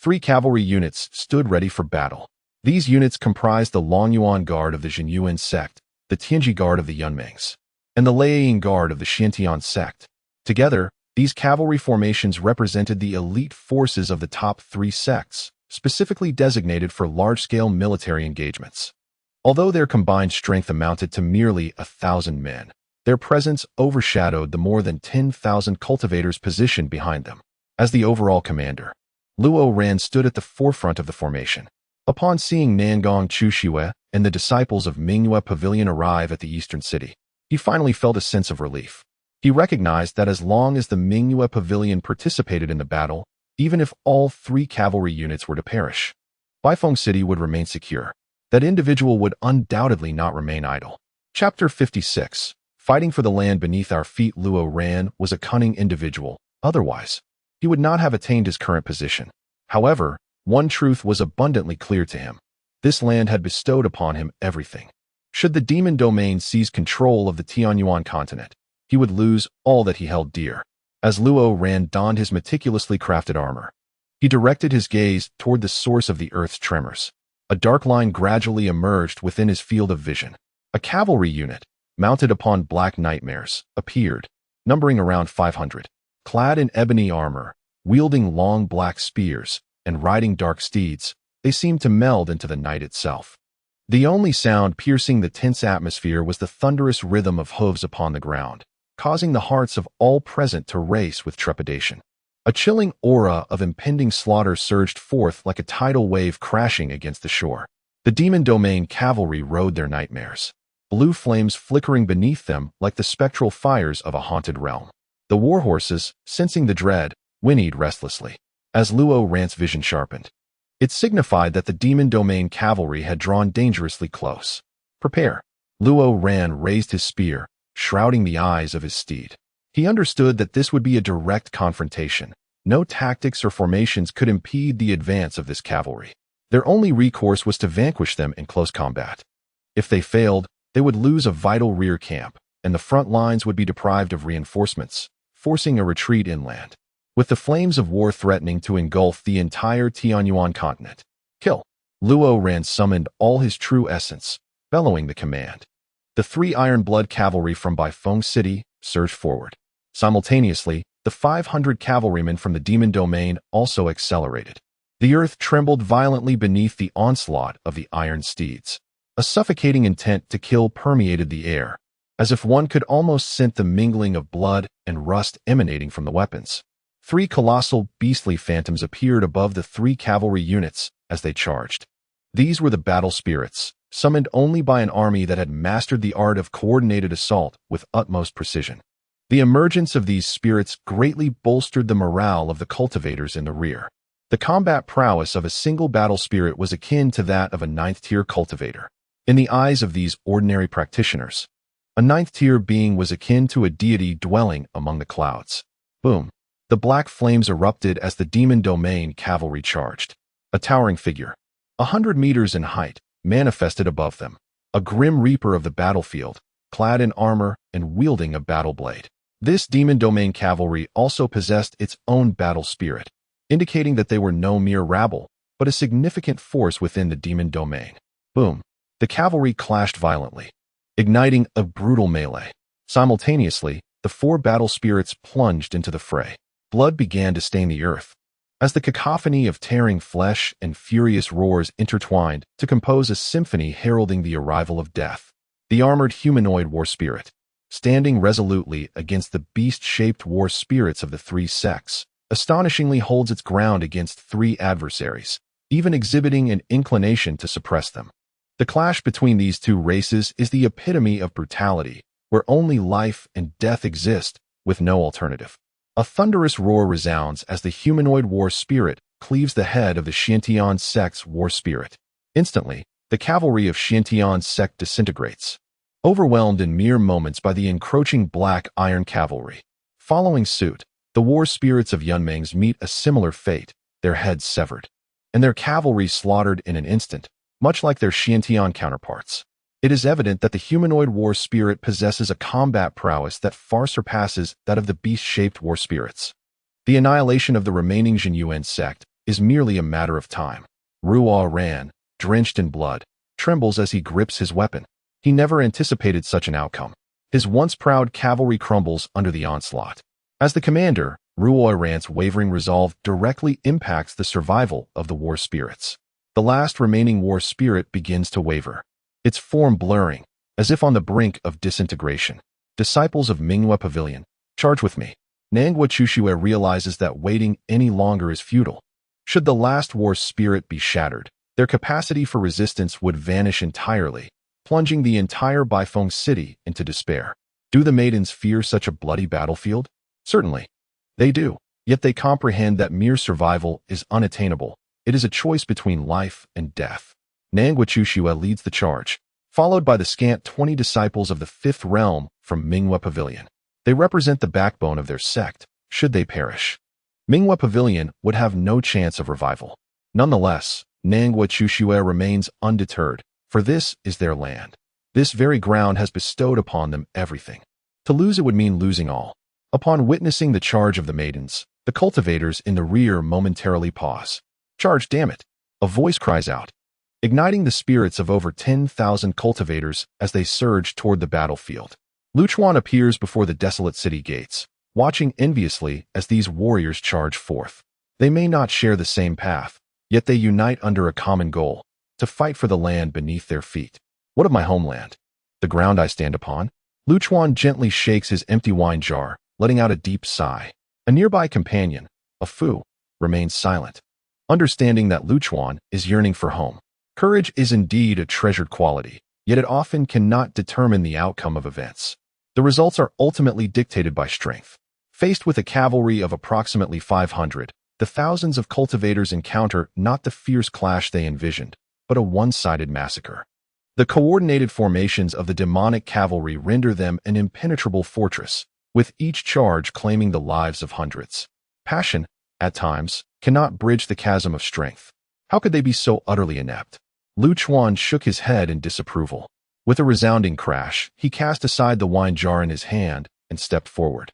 Speaker 1: 3 cavalry units stood ready for battle. These units comprised the Longyuan Guard of the Zhenyuan sect, the Tianji Guard of the Yunmengs, and the Liaoying Guard of the Xiantian sect. Together, these cavalry formations represented the elite forces of the top 3 sects, specifically designated for large-scale military engagements. Although their combined strength amounted to merely 1,000 men, their presence overshadowed the more than 10,000 cultivators positioned behind them. As the overall commander, Luo Ran stood at the forefront of the formation. Upon seeing Nangong Chushue and the disciples of Minghua Pavilion arrive at the eastern city, he finally felt a sense of relief. He recognized that as long as the Minghua Pavilion participated in the battle, even if all 3 cavalry units were to perish, Baifeng City would remain secure. That individual would undoubtedly not remain idle. Chapter 56. Fighting for the land beneath our feet. Luo Ran was a cunning individual. Otherwise, he would not have attained his current position. However, one truth was abundantly clear to him. This land had bestowed upon him everything. Should the demon domain seize control of the Tianyuan continent, he would lose all that he held dear. As Luo Ran donned his meticulously crafted armor, he directed his gaze toward the source of the earth's tremors. A dark line gradually emerged within his field of vision. A cavalry unit, mounted upon black nightmares, appeared, numbering around 500. Clad in ebony armor, wielding long black spears, and riding dark steeds, they seemed to meld into the night itself. The only sound piercing the tense atmosphere was the thunderous rhythm of hooves upon the ground, causing the hearts of all present to race with trepidation. A chilling aura of impending slaughter surged forth like a tidal wave crashing against the shore. The demon domain cavalry rode their nightmares, blue flames flickering beneath them like the spectral fires of a haunted realm. The warhorses, sensing the dread, whinnied restlessly. As Luo Ran's vision sharpened, it signified that the demon domain cavalry had drawn dangerously close. Prepare. Luo Ran raised his spear, shrouding the eyes of his steed. He understood that this would be a direct confrontation. No tactics or formations could impede the advance of this cavalry. Their only recourse was to vanquish them in close combat. If they failed, they would lose a vital rear camp, and the front lines would be deprived of reinforcements, forcing a retreat inland. With the flames of war threatening to engulf the entire Tianyuan continent. Kill! Luo Ran summoned all his true essence, bellowing the command. The 3 Iron Blood cavalry from Baifeng City surged forward. Simultaneously, the 500 cavalrymen from the Demon Domain also accelerated. The earth trembled violently beneath the onslaught of the iron steeds. A suffocating intent to kill permeated the air, as if one could almost scent the mingling of blood and rust emanating from the weapons. 3 colossal, beastly phantoms appeared above the 3 cavalry units as they charged. These were the battle spirits, summoned only by an army that had mastered the art of coordinated assault with utmost precision. The emergence of these spirits greatly bolstered the morale of the cultivators in the rear. The combat prowess of a single battle spirit was akin to that of a 9th-tier cultivator. In the eyes of these ordinary practitioners, a 9th-tier being was akin to a deity dwelling among the clouds. Boom! The black flames erupted as the Demon Domain cavalry charged. A towering figure, 100 meters in height, manifested above them. A grim reaper of the battlefield, clad in armor and wielding a battle blade. This Demon Domain cavalry also possessed its own battle spirit, indicating that they were no mere rabble, but a significant force within the Demon Domain. Boom! The cavalry clashed violently, igniting a brutal melee. Simultaneously, the 4 battle spirits plunged into the fray. Blood began to stain the earth, as the cacophony of tearing flesh and furious roars intertwined to compose a symphony heralding the arrival of death. The armored humanoid war spirit, standing resolutely against the beast-shaped war spirits of the 3 sects, astonishingly holds its ground against 3 adversaries, even exhibiting an inclination to suppress them. The clash between these 2 races is the epitome of brutality, where only life and death exist, with no alternative. A thunderous roar resounds as the humanoid war spirit cleaves the head of the Xiantian sect's war spirit. Instantly, the cavalry of Xiantian's sect disintegrates, overwhelmed in mere moments by the encroaching black iron cavalry. Following suit, the war spirits of Yunmeng's meet a similar fate, their heads severed, and their cavalry slaughtered in an instant, much like their Xiantian counterparts. It is evident that the humanoid war spirit possesses a combat prowess that far surpasses that of the beast-shaped war spirits. The annihilation of the remaining Jinyuan sect is merely a matter of time. Luo Ran, drenched in blood, trembles as he grips his weapon. He never anticipated such an outcome. His once proud cavalry crumbles under the onslaught. As the commander, Luo Ran's wavering resolve directly impacts the survival of the war spirits. The last remaining war spirit begins to waver, its form blurring, as if on the brink of disintegration. Disciples of Minghua Pavilion, charge with me. Nanghua Chushue realizes that waiting any longer is futile. Should the last war spirit be shattered, their capacity for resistance would vanish entirely, plunging the entire Baifeng city into despair. Do the maidens fear such a bloody battlefield? Certainly. They do, yet they comprehend that mere survival is unattainable. It is a choice between life and death. Nanghua Chushue leads the charge, followed by the scant 20 disciples of the 5th realm from Minghua Pavilion. They represent the backbone of their sect, should they perish. Minghua Pavilion would have no chance of revival. Nonetheless, Nanghua Chushue remains undeterred, for this is their land. This very ground has bestowed upon them everything. To lose it would mean losing all. Upon witnessing the charge of the maidens, the cultivators in the rear momentarily pause. Charge, damn it! A voice cries out, igniting the spirits of over 10,000 cultivators as they surge toward the battlefield. Luchuan appears before the desolate city gates, watching enviously as these warriors charge forth. They may not share the same path, yet they unite under a common goal, to fight for the land beneath their feet. What of my homeland? The ground I stand upon? Luchuan gently shakes his empty wine jar, letting out a deep sigh. A nearby companion, a Fu, remains silent, understanding that Luchuan is yearning for home. Courage is indeed a treasured quality, yet it often cannot determine the outcome of events. The results are ultimately dictated by strength. Faced with a cavalry of approximately 500, the thousands of cultivators encounter not the fierce clash they envisioned, but a one-sided massacre. The coordinated formations of the demonic cavalry render them an impenetrable fortress, with each charge claiming the lives of hundreds. Passion, at times, cannot bridge the chasm of strength. How could they be so utterly inept? Lu Chuan shook his head in disapproval. With a resounding crash, he cast aside the wine jar in his hand and stepped forward.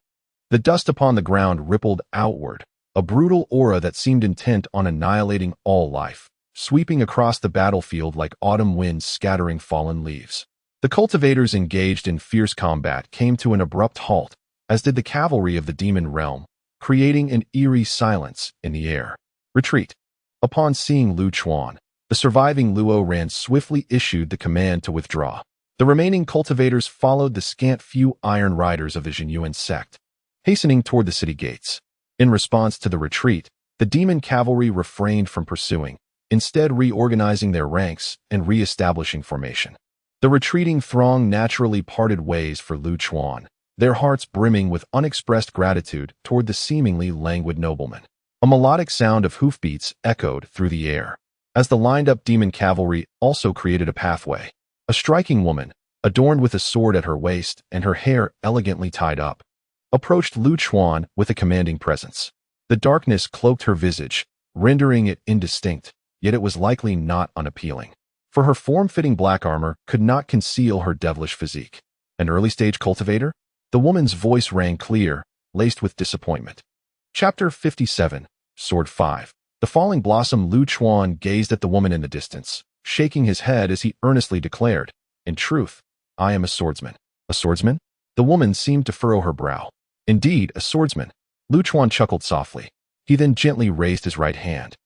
Speaker 1: The dust upon the ground rippled outward, a brutal aura that seemed intent on annihilating all life, sweeping across the battlefield like autumn winds scattering fallen leaves. The cultivators engaged in fierce combat came to an abrupt halt, as did the cavalry of the demon realm, creating an eerie silence in the air. Retreat. Upon seeing Lu Chuan, the surviving Luo Ran swiftly issued the command to withdraw. The remaining cultivators followed the scant few iron riders of the Jinyuan sect, hastening toward the city gates. In response to the retreat, the demon cavalry refrained from pursuing, instead reorganizing their ranks and re-establishing formation. The retreating throng naturally parted ways for Lu Chuan, their hearts brimming with unexpressed gratitude toward the seemingly languid nobleman. A melodic sound of hoofbeats echoed through the air, as the lined-up demon cavalry also created a pathway. A striking woman, adorned with a sword at her waist and her hair elegantly tied up, approached Lu Chuan with a commanding presence. The darkness cloaked her visage, rendering it indistinct, yet it was likely not unappealing, for her form-fitting black armor could not conceal her devilish physique. An early-stage cultivator? The woman's voice rang clear, laced with disappointment. Chapter 57, Sword 5. The falling blossom. Lu Chuan gazed at the woman in the distance, shaking his head as he earnestly declared, "In truth, I am a swordsman." A swordsman? The woman seemed to furrow her brow. Indeed, a swordsman. Lu Chuan chuckled softly. He then gently raised his right hand,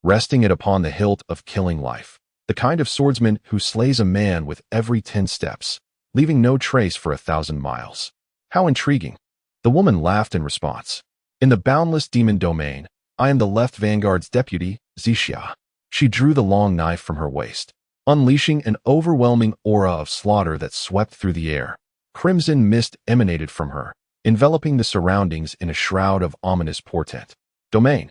Speaker 1: resting it upon the hilt of killing life. The kind of swordsman who slays a man with every 10 steps, leaving no trace for 1,000 miles. How intriguing. The woman laughed in response. In the boundless demon domain, I am the left vanguard's deputy, Zixia. She drew the long knife from her waist, unleashing an overwhelming aura of slaughter that swept through the air. Crimson mist emanated from her, enveloping the surroundings in a shroud of ominous portent. Domain.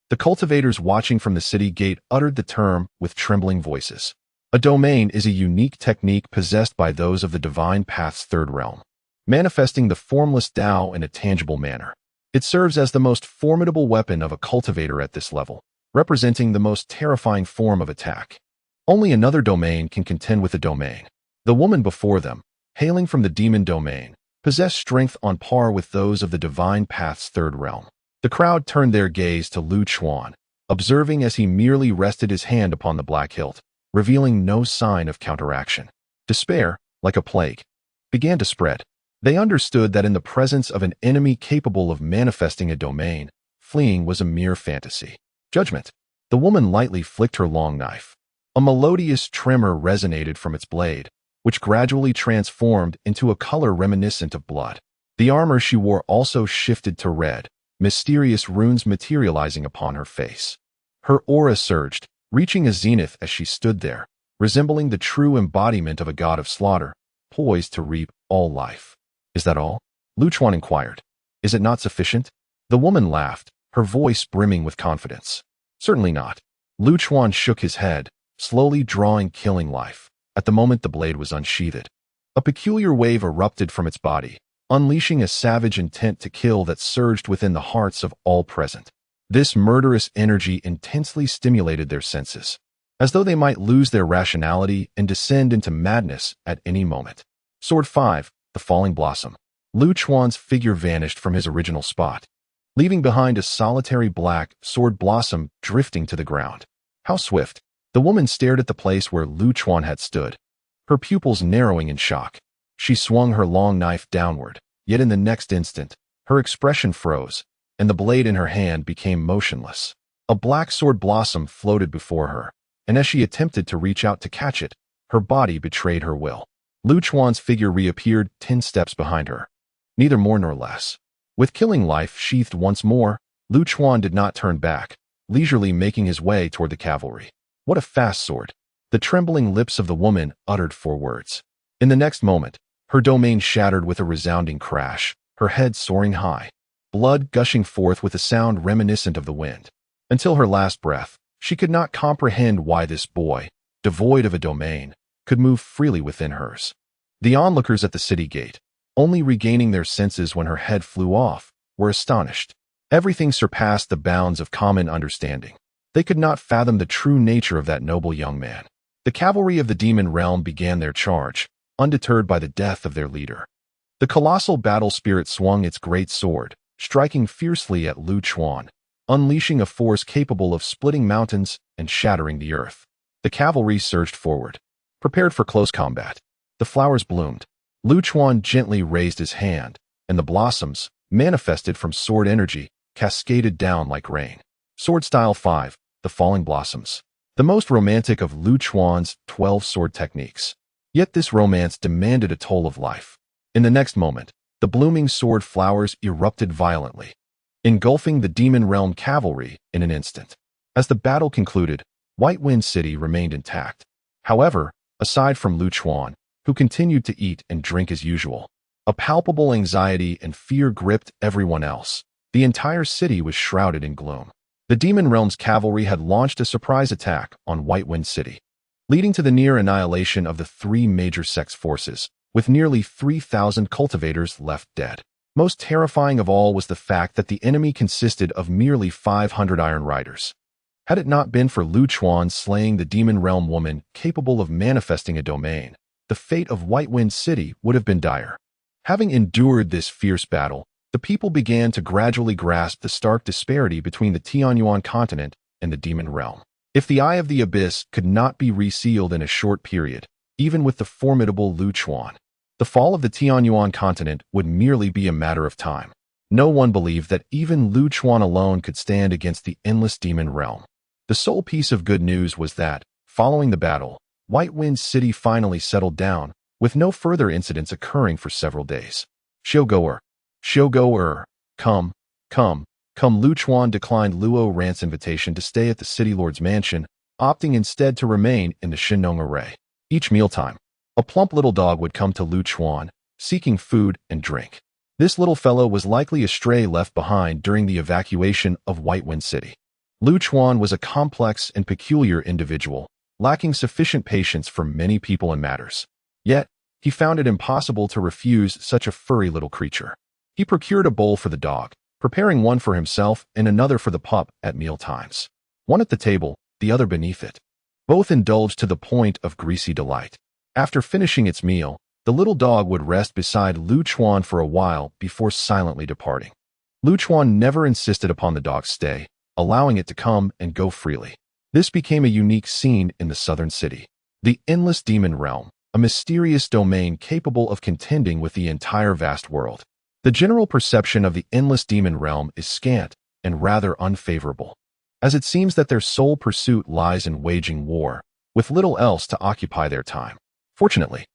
Speaker 1: The cultivators watching from the city gate uttered the term with trembling voices. A domain is a unique technique possessed by those of the divine path's third realm, manifesting the formless Tao in a tangible manner. It serves as the most formidable weapon of a cultivator at this level, representing the most terrifying form of attack. Only another domain can contend with a domain. The woman before them, hailing from the demon domain, possessed strength on par with those of the divine path's third realm. The crowd turned their gaze to Lu Chuan, observing as he merely rested his hand upon the black hilt, revealing no sign of counteraction. Despair, like a plague, began to spread. They understood that in the presence of an enemy capable of manifesting a domain, fleeing was a mere fantasy. Judgment. The woman lightly flicked her long knife. A melodious tremor resonated from its blade, which gradually transformed into a color reminiscent of blood. The armor she wore also shifted to red, mysterious runes materializing upon her face. Her aura surged, reaching a zenith as she stood there, resembling the true embodiment of a god of slaughter, poised to reap all life. Is that all? Lu Chuan inquired. Is it not sufficient? The woman laughed, her voice brimming with confidence. Certainly not. Lu Chuan shook his head, slowly drawing killing life. At the moment the blade was unsheathed, a peculiar wave erupted from its body, unleashing a savage intent to kill that surged within the hearts of all present. This murderous energy intensely stimulated their senses, as though they might lose their rationality and descend into madness at any moment. Sword 5. The falling blossom. Lu Chuan's figure vanished from his original spot, leaving behind a solitary black sword blossom drifting to the ground. How swift! The woman stared at the place where Lu Chuan had stood, her pupils narrowing in shock. She swung her long knife downward, yet in the next instant, her expression froze, and the blade in her hand became motionless. A black sword blossom floated before her, and as she attempted to reach out to catch it, her body betrayed her will. Lu Chuan's figure reappeared 10 steps behind her, neither more nor less. With killing life sheathed once more, Lu Chuan did not turn back, leisurely making his way toward the cavalry. What a fast sword! The trembling lips of the woman uttered 4 words. In the next moment, her domain shattered with a resounding crash, her head soaring high, blood gushing forth with a sound reminiscent of the wind. Until her last breath, she could not comprehend why this boy, devoid of a domain, could move freely within hers. The onlookers at the city gate, only regaining their senses when her head flew off, were astonished. Everything surpassed the bounds of common understanding. They could not fathom the true nature of that noble young man. The cavalry of the demon realm began their charge, undeterred by the death of their leader. The colossal battle spirit swung its great sword, striking fiercely at Lu Chuan, unleashing a force capable of splitting mountains and shattering the earth. The cavalry surged forward, prepared for close combat. The flowers bloomed. Lu Chuan gently raised his hand, and the blossoms, manifested from sword energy, cascaded down like rain. Sword Style 5, The Falling Blossoms. The most romantic of Lu Chuan's 12 sword techniques. Yet this romance demanded a toll of life. In the next moment, the blooming sword flowers erupted violently, engulfing the demon realm cavalry in an instant. As the battle concluded, White Wind City remained intact. However, aside from Lu Chuan, who continued to eat and drink as usual, a palpable anxiety and fear gripped everyone else. The entire city was shrouded in gloom. The demon realm's cavalry had launched a surprise attack on White Wind City, leading to the near annihilation of the three major sex forces, with nearly 3,000 cultivators left dead. Most terrifying of all was the fact that the enemy consisted of merely 500 Iron Riders. Had it not been for Lu Chuan slaying the demon realm woman capable of manifesting a domain, the fate of White Wind City would have been dire. Having endured this fierce battle, the people began to gradually grasp the stark disparity between the Tianyuan continent and the demon realm. If the Eye of the Abyss could not be resealed in a short period, even with the formidable Lu Chuan, the fall of the Tianyuan continent would merely be a matter of time. No one believed that even Lu Chuan alone could stand against the endless demon realm. The sole piece of good news was that, following the battle, White Wind City finally settled down, with no further incidents occurring for several days. Shogoer, come. Lu Chuan declined Luo Rant's invitation to stay at the city lord's mansion, opting instead to remain in the Shinong array. Each mealtime, a plump little dog would come to Lu Chuan, seeking food and drink. This little fellow was likely a stray left behind during the evacuation of White Wind City. Lu Chuan was a complex and peculiar individual, lacking sufficient patience for many people and matters. Yet, he found it impossible to refuse such a furry little creature. He procured a bowl for the dog, preparing one for himself and another for the pup at meal times. One at the table, the other beneath it. Both indulged to the point of greasy delight. After finishing its meal, the little dog would rest beside Lu Chuan for a while before silently departing. Lu Chuan never insisted upon the dog's stay, allowing it to come and go freely. This became a unique scene in the southern city. The endless demon realm, a mysterious domain capable of contending with the entire vast world. The general perception of the endless demon realm is scant and rather unfavorable, as it seems that their sole pursuit lies in waging war, with little else to occupy their time. Fortunately,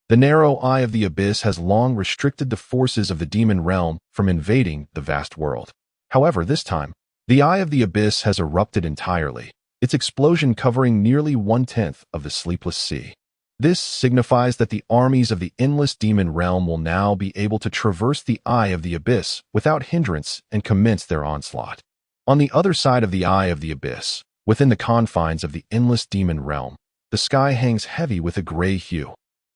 Speaker 1: the narrow Eye of the Abyss has long restricted the forces of the demon realm from invading the vast world. However, this time, the Eye of the Abyss has erupted entirely, its explosion covering nearly 1/10 of the sleepless sea. This signifies that the armies of the endless demon realm will now be able to traverse the Eye of the Abyss without hindrance and commence their onslaught. On the other side of the Eye of the Abyss, within the confines of the endless demon realm, the sky hangs heavy with a gray hue,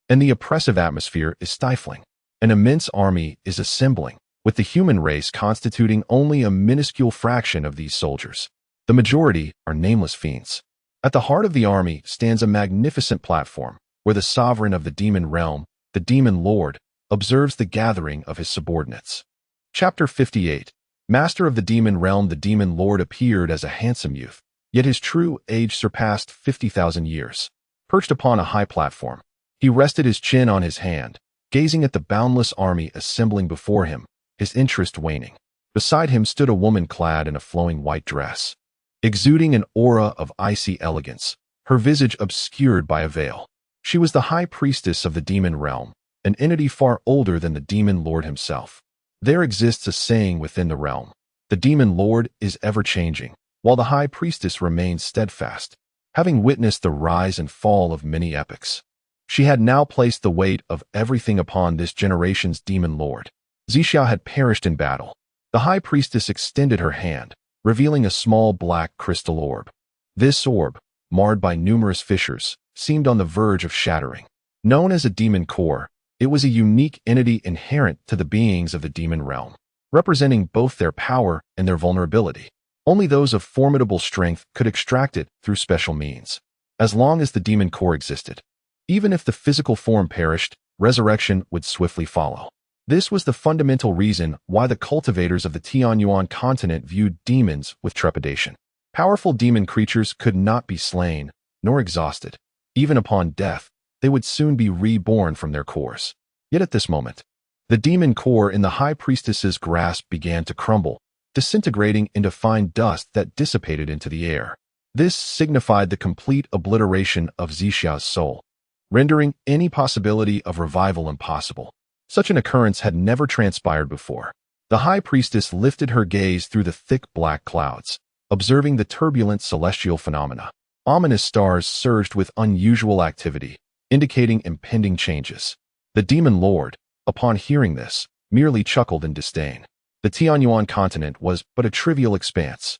Speaker 1: and the oppressive atmosphere is stifling. An immense army is assembling, with the human race constituting only a minuscule fraction of these soldiers. The majority are nameless fiends. At the heart of the army stands a magnificent platform, where the sovereign of the demon realm, the demon lord, observes the gathering of his subordinates. Chapter 58. Master of the demon realm, the demon lord appeared as a handsome youth, yet his true age surpassed 50,000 years. Perched upon a high platform, he rested his chin on his hand, gazing at the boundless army assembling before him, his interest waning. Beside him stood a woman clad in a flowing white dress, exuding an aura of icy elegance, her visage obscured by a veil. She was the high priestess of the demon realm, an entity far older than the demon lord himself. There exists a saying within the realm: the demon lord is ever-changing, while the high priestess remains steadfast. Having witnessed the rise and fall of many epochs, she had now placed the weight of everything upon this generation's demon lord. Zixia had perished in battle. The high priestess extended her hand, revealing a small black crystal orb. This orb, marred by numerous fissures, seemed on the verge of shattering. Known as a demon core, it was a unique entity inherent to the beings of the demon realm, representing both their power and their vulnerability. Only those of formidable strength could extract it through special means. As long as the demon core existed, even if the physical form perished, resurrection would swiftly follow. This was the fundamental reason why the cultivators of the Tianyuan continent viewed demons with trepidation. Powerful demon creatures could not be slain, nor exhausted. Even upon death, they would soon be reborn from their cores. Yet at this moment, the demon core in the High Priestess's grasp began to crumble, disintegrating into fine dust that dissipated into the air. This signified the complete obliteration of Zixia's soul, rendering any possibility of revival impossible. Such an occurrence had never transpired before. The High Priestess lifted her gaze through the thick black clouds, observing the turbulent celestial phenomena. Ominous stars surged with unusual activity, indicating impending changes. The demon lord, upon hearing this, merely chuckled in disdain. The Tianyuan continent was but a trivial expanse,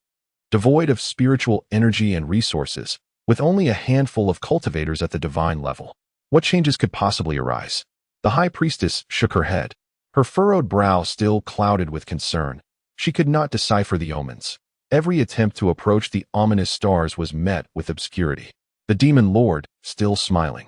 Speaker 1: devoid of spiritual energy and resources, with only a handful of cultivators at the divine level. What changes could possibly arise? The High Priestess shook her head, her furrowed brow still clouded with concern. She could not decipher the omens. Every attempt to approach the ominous stars was met with obscurity. The demon lord, still smiling,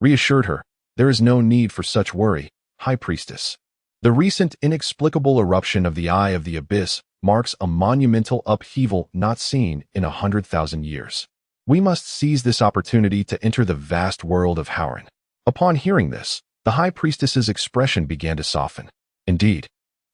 Speaker 1: reassured her, "There is no need for such worry, High Priestess. The recent inexplicable eruption of the Eye of the Abyss marks a monumental upheaval not seen in 100,000 years. We must seize this opportunity to enter the vast world of Howren." Upon hearing this, the High Priestess's expression began to soften. Indeed,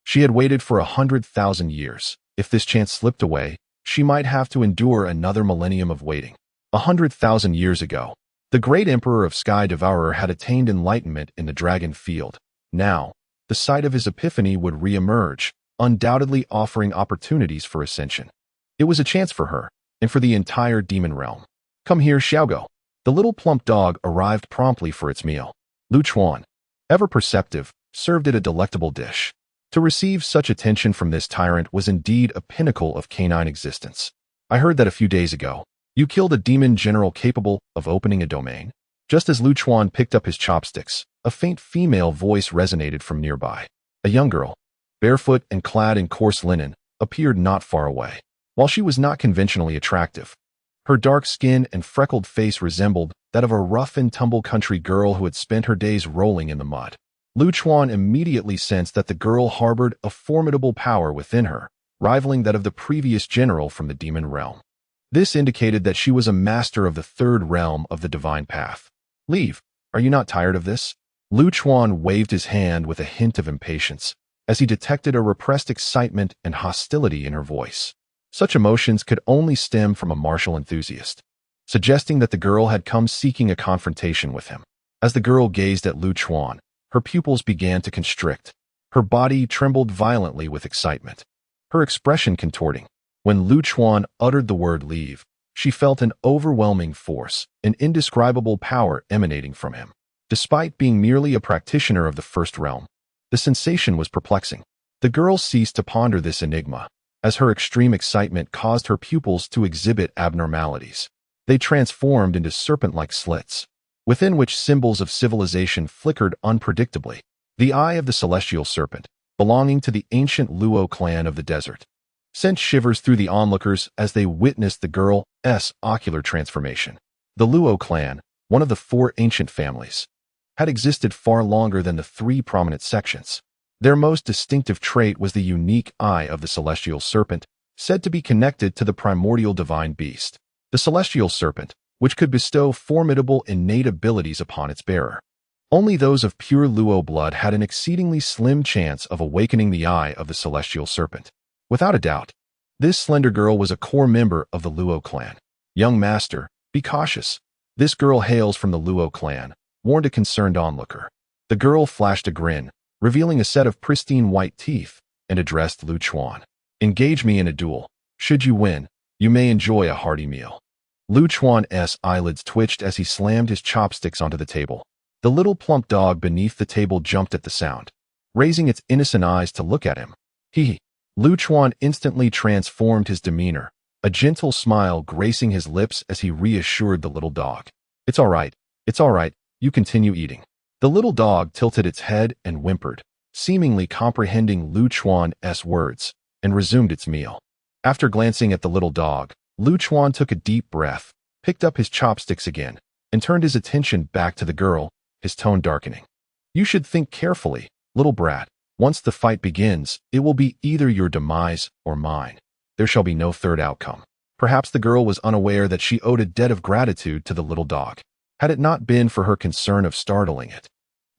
Speaker 1: she had waited for 100,000 years. If this chance slipped away, she might have to endure another millennium of waiting. 100,000 years ago, the great Emperor of Sky Devourer had attained enlightenment in the Dragon Field. Now, the site of his epiphany would re-emerge, undoubtedly offering opportunities for ascension. It was a chance for her, and for the entire demon realm. "Come here, Xiaogo." The little plump dog arrived promptly for its meal. Lu Chuan, ever perceptive, served it a delectable dish. To receive such attention from this tyrant was indeed a pinnacle of canine existence. "I heard that a few days ago, you killed a demon general capable of opening a domain." Just as Lu Chuan picked up his chopsticks, a faint female voice resonated from nearby. A young girl, barefoot and clad in coarse linen, appeared not far away. While she was not conventionally attractive, her dark skin and freckled face resembled that of a rough-and-tumble country girl who had spent her days rolling in the mud. Lu Chuan immediately sensed that the girl harbored a formidable power within her, rivaling that of the previous general from the demon realm. This indicated that she was a master of the third realm of the divine path. "Leave. Are you not tired of this?" Lu Chuan waved his hand with a hint of impatience, as he detected a repressed excitement and hostility in her voice. Such emotions could only stem from a martial enthusiast, suggesting that the girl had come seeking a confrontation with him. As the girl gazed at Lu Chuan, her pupils began to constrict. Her body trembled violently with excitement, her expression contorting. When Lu Chuan uttered the word "leave," she felt an overwhelming force, an indescribable power emanating from him. Despite being merely a practitioner of the first realm, the sensation was perplexing. The girl ceased to ponder this enigma, as her extreme excitement caused her pupils to exhibit abnormalities. They transformed into serpent-like slits, within which symbols of civilization flickered unpredictably. The eye of the celestial serpent, belonging to the ancient Luo clan of the desert, sent shivers through the onlookers as they witnessed the girl's ocular transformation. The Luo clan, one of the 4 ancient families, had existed far longer than the 3 prominent sections. Their most distinctive trait was the unique eye of the celestial serpent, said to be connected to the primordial divine beast. The celestial serpent, which could bestow formidable innate abilities upon its bearer. Only those of pure Luo blood had an exceedingly slim chance of awakening the eye of the celestial serpent. Without a doubt, this slender girl was a core member of the Luo clan. "Young master, be cautious. This girl hails from the Luo clan," warned a concerned onlooker. The girl flashed a grin, revealing a set of pristine white teeth, and addressed Lu Chuan. "Engage me in a duel. Should you win, you may enjoy a hearty meal." Lu Chuan's eyelids twitched as he slammed his chopsticks onto the table. The little plump dog beneath the table jumped at the sound, raising its innocent eyes to look at him. Lu Chuan instantly transformed his demeanor, a gentle smile gracing his lips as he reassured the little dog. It's all right. It's all right. You continue eating. The little dog tilted its head and whimpered, seemingly comprehending Lu Chuan's words, and resumed its meal. After glancing at the little dog, Lu Chuan took a deep breath, picked up his chopsticks again, and turned his attention back to the girl, his tone darkening. You should think carefully, little brat. Once the fight begins, it will be either your demise or mine. There shall be no third outcome. Perhaps the girl was unaware that she owed a debt of gratitude to the little dog. Had it not been for her concern of startling it,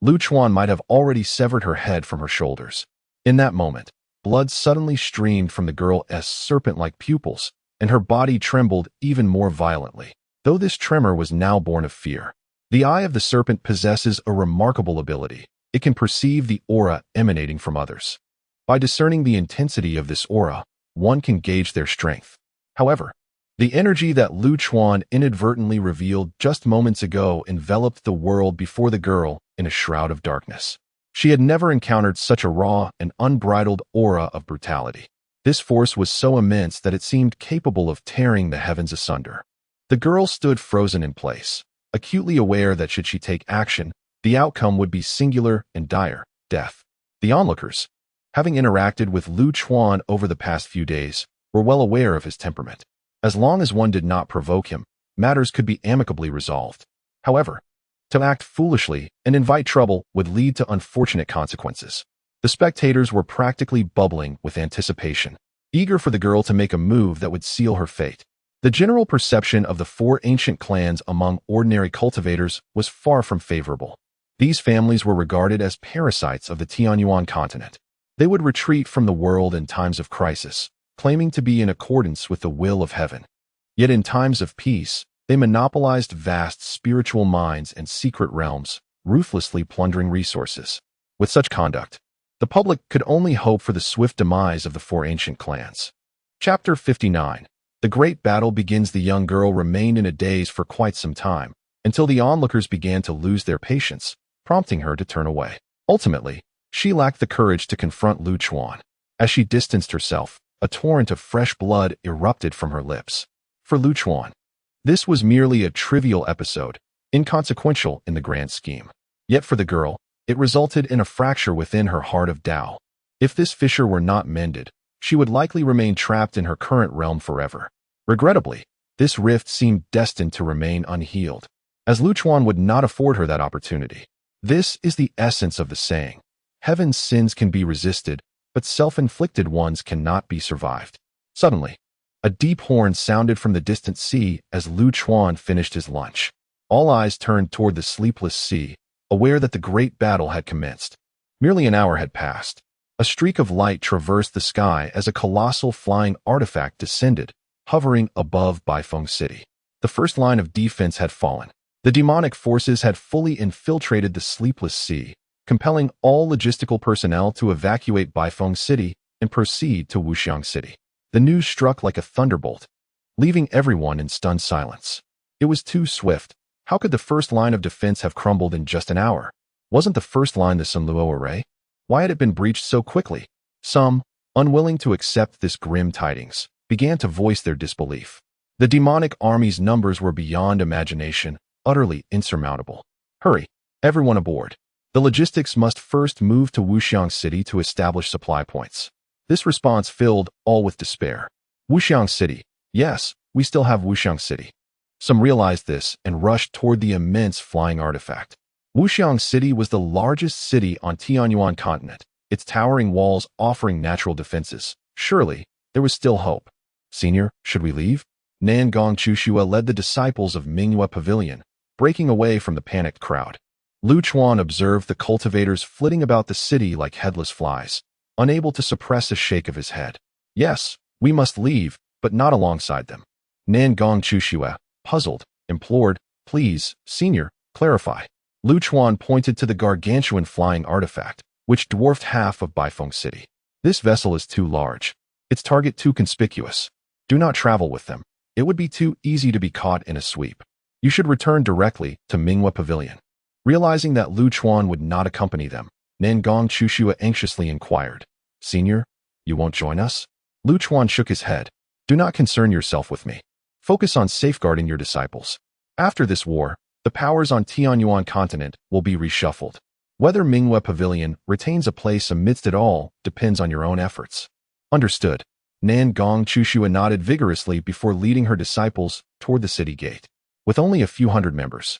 Speaker 1: Lu Chuan might have already severed her head from her shoulders. In that moment, blood suddenly streamed from the girl's serpent-like pupils, and her body trembled even more violently, though this tremor was now born of fear. The eye of the serpent possesses a remarkable ability. It can perceive the aura emanating from others. By discerning the intensity of this aura, one can gauge their strength. However, the energy that Lu Chuan inadvertently revealed just moments ago enveloped the world before the girl in a shroud of darkness. She had never encountered such a raw and unbridled aura of brutality. This force was so immense that it seemed capable of tearing the heavens asunder. The girl stood frozen in place, acutely aware that should she take action, the outcome would be singular and dire, death. The onlookers, having interacted with Lu Chuan over the past few days, were well aware of his temperament. As long as one did not provoke him, matters could be amicably resolved. However, to act foolishly and invite trouble would lead to unfortunate consequences. The spectators were practically bubbling with anticipation, eager for the girl to make a move that would seal her fate. The general perception of the four ancient clans among ordinary cultivators was far from favorable. These families were regarded as parasites of the Tianyuan continent. They would retreat from the world in times of crisis, claiming to be in accordance with the will of heaven. Yet in times of peace, they monopolized vast spiritual mines and secret realms, ruthlessly plundering resources. With such conduct, the public could only hope for the swift demise of the four ancient clans. Chapter 59. The great battle begins. The young girl remained in a daze for quite some time, until the onlookers began to lose their patience, prompting her to turn away. Ultimately, she lacked the courage to confront Lu Chuan. As she distanced herself, a torrent of fresh blood erupted from her lips. For Lu Chuan, this was merely a trivial episode, inconsequential in the grand scheme. Yet for the girl, it resulted in a fracture within her heart of Tao. If this fissure were not mended, she would likely remain trapped in her current realm forever. Regrettably, this rift seemed destined to remain unhealed, as Lu Chuan would not afford her that opportunity. This is the essence of the saying: heaven's sins can be resisted, but self-inflicted ones cannot be survived. Suddenly, a deep horn sounded from the distant sea as Lu Chuan finished his lunch. All eyes turned toward the sleepless sea, aware that the great battle had commenced. Merely an hour had passed. A streak of light traversed the sky as a colossal flying artifact descended, hovering above Baifeng City. The first line of defense had fallen. The demonic forces had fully infiltrated the sleepless sea, compelling all logistical personnel to evacuate Baifeng City and proceed to Wuxiang City. The news struck like a thunderbolt, leaving everyone in stunned silence. It was too swift. How could the first line of defense have crumbled in just an hour? Wasn't the first line the Sunluo array? Why had it been breached so quickly? Some, unwilling to accept this grim tidings, began to voice their disbelief. The demonic army's numbers were beyond imagination, utterly insurmountable. Hurry, everyone aboard. The logistics must first move to Wuxiang City to establish supply points. This response filled all with despair. Wuxiang City. Yes, we still have Wuxiang City. Some realized this and rushed toward the immense flying artifact. Wuxiang City was the largest city on Tianyuan continent, its towering walls offering natural defenses. Surely, there was still hope. Senior, should we leave? Nangong Chushua led the disciples of Mingyue Pavilion, breaking away from the panicked crowd. Lu Chuan observed the cultivators flitting about the city like headless flies, unable to suppress a shake of his head. Yes, we must leave, but not alongside them. Nangong Chushua, puzzled, implored, please, senior, clarify. Lu Chuan pointed to the gargantuan flying artifact, which dwarfed half of Baifeng City. This vessel is too large. Its target too conspicuous. Do not travel with them. It would be too easy to be caught in a sweep. You should return directly to Mingyue Pavilion. Realizing that Lu Chuan would not accompany them, Nangong Chushua anxiously inquired, Senior, you won't join us? Lu Chuan shook his head. Do not concern yourself with me. Focus on safeguarding your disciples. After this war, the powers on Tianyuan continent will be reshuffled. Whether Mingwe Pavilion retains a place amidst it all depends on your own efforts. Understood. Nan Gong Chushua nodded vigorously before leading her disciples toward the city gate. With only a few hundred members,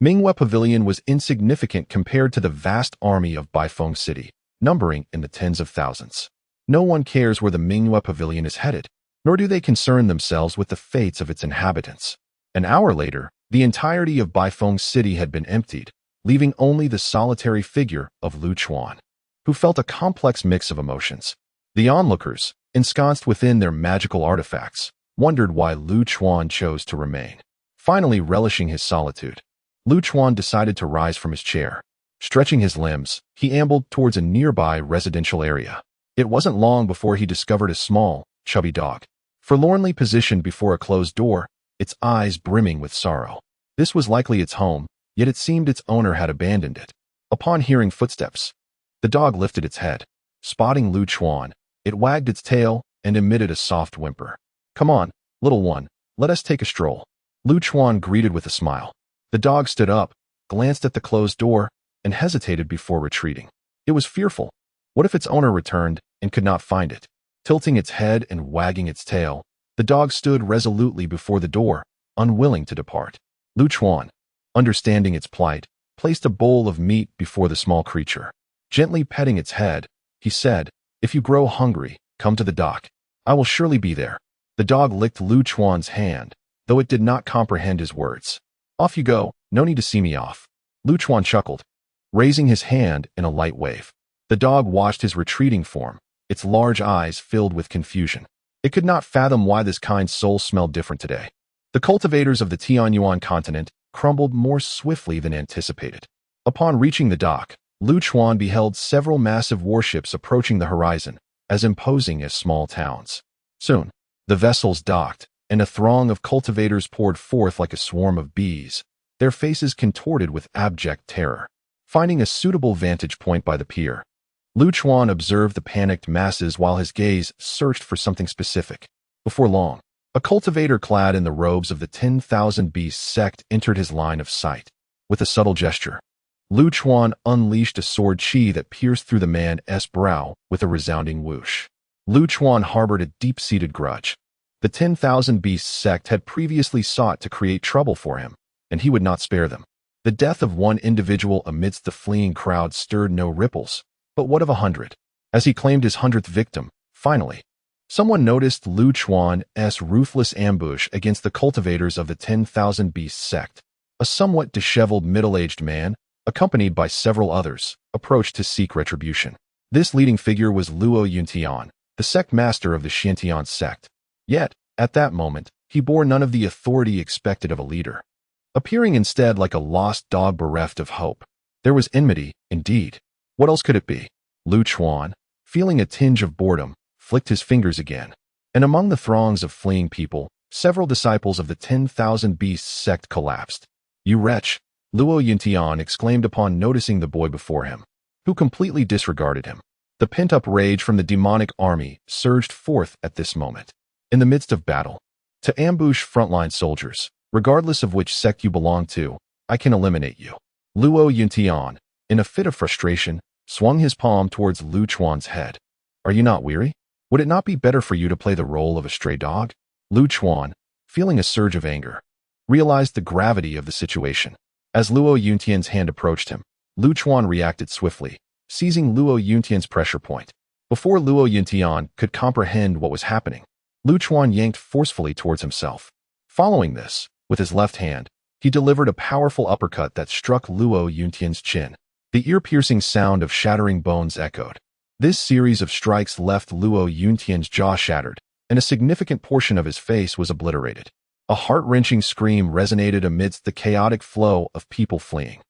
Speaker 1: Mingwe Pavilion was insignificant compared to the vast army of Baifeng City, numbering in the tens of thousands. No one cares where the Mingwe Pavilion is headed, nor do they concern themselves with the fates of its inhabitants. An hour later, the entirety of Baifeng City had been emptied, leaving only the solitary figure of Lu Chuan, who felt a complex mix of emotions. The onlookers, ensconced within their magical artifacts, wondered why Lu Chuan chose to remain. Finally relishing his solitude, Lu Chuan decided to rise from his chair. Stretching his limbs, he ambled towards a nearby residential area. It wasn't long before he discovered a small, chubby dog, forlornly positioned before a closed door, its eyes brimming with sorrow. This was likely its home, yet it seemed its owner had abandoned it. Upon hearing footsteps, the dog lifted its head. Spotting Lu Chuan, it wagged its tail and emitted a soft whimper. "Come on, little one, let us take a stroll." Lu Chuan greeted with a smile. The dog stood up, glanced at the closed door, and hesitated before retreating. It was fearful. What if its owner returned and could not find it? Tilting its head and wagging its tail, the dog stood resolutely before the door, unwilling to depart. Lu Chuan, understanding its plight, placed a bowl of meat before the small creature. Gently petting its head, he said, "If you grow hungry, come to the dock. I will surely be there." The dog licked Lu Chuan's hand, though it did not comprehend his words. "Off you go, no need to see me off." Lu Chuan chuckled, raising his hand in a light wave. The dog watched his retreating form, its large eyes filled with confusion. It could not fathom why this kind soul smelled different today. The cultivators of the Tianyuan continent crumbled more swiftly than anticipated. Upon reaching the dock, Lu Chuan beheld several massive warships approaching the horizon, as imposing as small towns. Soon, the vessels docked, and a throng of cultivators poured forth like a swarm of bees, their faces contorted with abject terror. Finding a suitable vantage point by the pier, Lu Chuan observed the panicked masses while his gaze searched for something specific. Before long, a cultivator clad in the robes of the 10,000 Beasts sect entered his line of sight. With a subtle gesture, Lu Chuan unleashed a sword chi that pierced through the man's brow with a resounding whoosh. Lu Chuan harbored a deep-seated grudge. The 10,000 Beasts sect had previously sought to create trouble for him, and he would not spare them. The death of one individual amidst the fleeing crowd stirred no ripples, but what of 100? As he claimed his 100th victim, finally, someone noticed Lu Chuan's ruthless ambush against the cultivators of the 10,000 Beasts sect. A somewhat disheveled middle-aged man, accompanied by several others, approached to seek retribution. This leading figure was Luo Yuntian, the sect master of the Xiantian sect. Yet, at that moment, he bore none of the authority expected of a leader. Appearing instead like a lost dog bereft of hope. There was enmity, indeed. What else could it be? Lu Chuan, feeling a tinge of boredom, flicked his fingers again. And among the throngs of fleeing people, several disciples of the 10,000 Beasts sect collapsed. "You wretch!" Luo Yuntian exclaimed upon noticing the boy before him, who completely disregarded him. The pent-up rage from the demonic army surged forth at this moment. In the midst of battle, to ambush frontline soldiers, regardless of which sect you belong to, I can eliminate you. Luo Yuntian, in a fit of frustration, swung his palm towards Lu Chuan's head. "Are you not weary? Would it not be better for you to play the role of a stray dog?" Lu Chuan, feeling a surge of anger, realized the gravity of the situation. As Luo Yuntian's hand approached him, Lu Chuan reacted swiftly, seizing Luo Yuntian's pressure point. Before Luo Yuntian could comprehend what was happening, Lu Chuan yanked forcefully towards himself. Following this, with his left hand, he delivered a powerful uppercut that struck Luo Yuntian's chin. The ear-piercing sound of shattering bones echoed. This series of strikes left Luo Yuntian's jaw shattered, and a significant portion of his face was obliterated. A heart-wrenching scream resonated amidst the chaotic flow of people fleeing.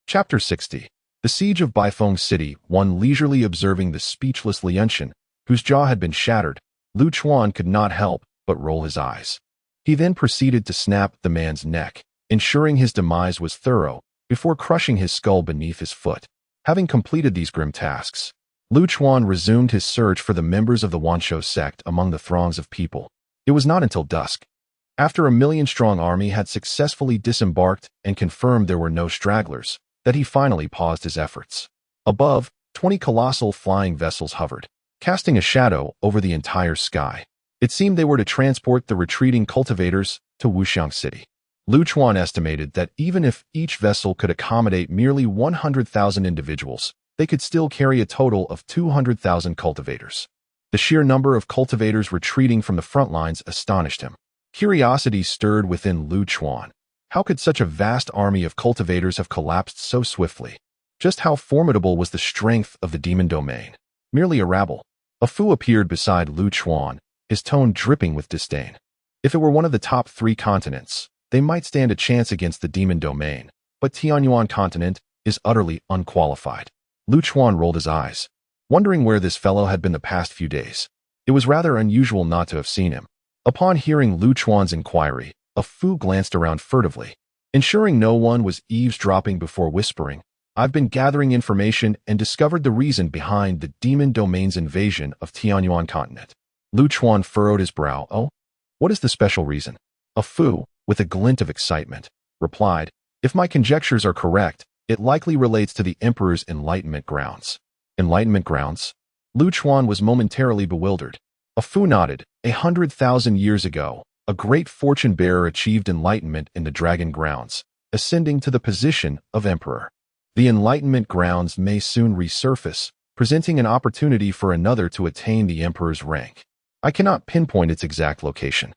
Speaker 1: Chapter 60. The Siege of Baifeng City. One leisurely observing the speechless Liunshan, whose jaw had been shattered, Lu Chuan could not help but roll his eyes. He then proceeded to snap the man's neck, ensuring his demise was thorough, before crushing his skull beneath his foot. Having completed these grim tasks, Lu Chuan resumed his search for the members of the Wanshou sect among the throngs of people. It was not until dusk, after a million-strong army had successfully disembarked and confirmed there were no stragglers, that he finally paused his efforts. Above, 20 colossal flying vessels hovered, casting a shadow over the entire sky. It seemed they were to transport the retreating cultivators to Wuxiang City. Lu Chuan estimated that even if each vessel could accommodate merely 100,000 individuals, they could still carry a total of 200,000 cultivators. The sheer number of cultivators retreating from the front lines astonished him. Curiosity stirred within Lu Chuan. How could such a vast army of cultivators have collapsed so swiftly? Just how formidable was the strength of the demon domain? Merely a rabble. A Fu appeared beside Lu Chuan, his tone dripping with disdain. If it were one of the top 3 continents, they might stand a chance against the demon domain, but Tianyuan continent is utterly unqualified. Lu Chuan rolled his eyes, wondering where this fellow had been the past few days. It was rather unusual not to have seen him. Upon hearing Lu Chuan's inquiry, a Fu glanced around furtively, ensuring no one was eavesdropping before whispering, "I've been gathering information and discovered the reason behind the demon domain's invasion of Tianyuan continent." Lu Chuan furrowed his brow. "Oh? What is the special reason?" A Fu, with a glint of excitement, replied, "If my conjectures are correct, it likely relates to the Emperor's enlightenment grounds." Enlightenment grounds? Lu Chuan was momentarily bewildered. A Fu nodded. 100,000 years ago, a great fortune-bearer achieved enlightenment in the Dragon Grounds, ascending to the position of Emperor. The enlightenment grounds may soon resurface, presenting an opportunity for another to attain the Emperor's rank. I cannot pinpoint its exact location.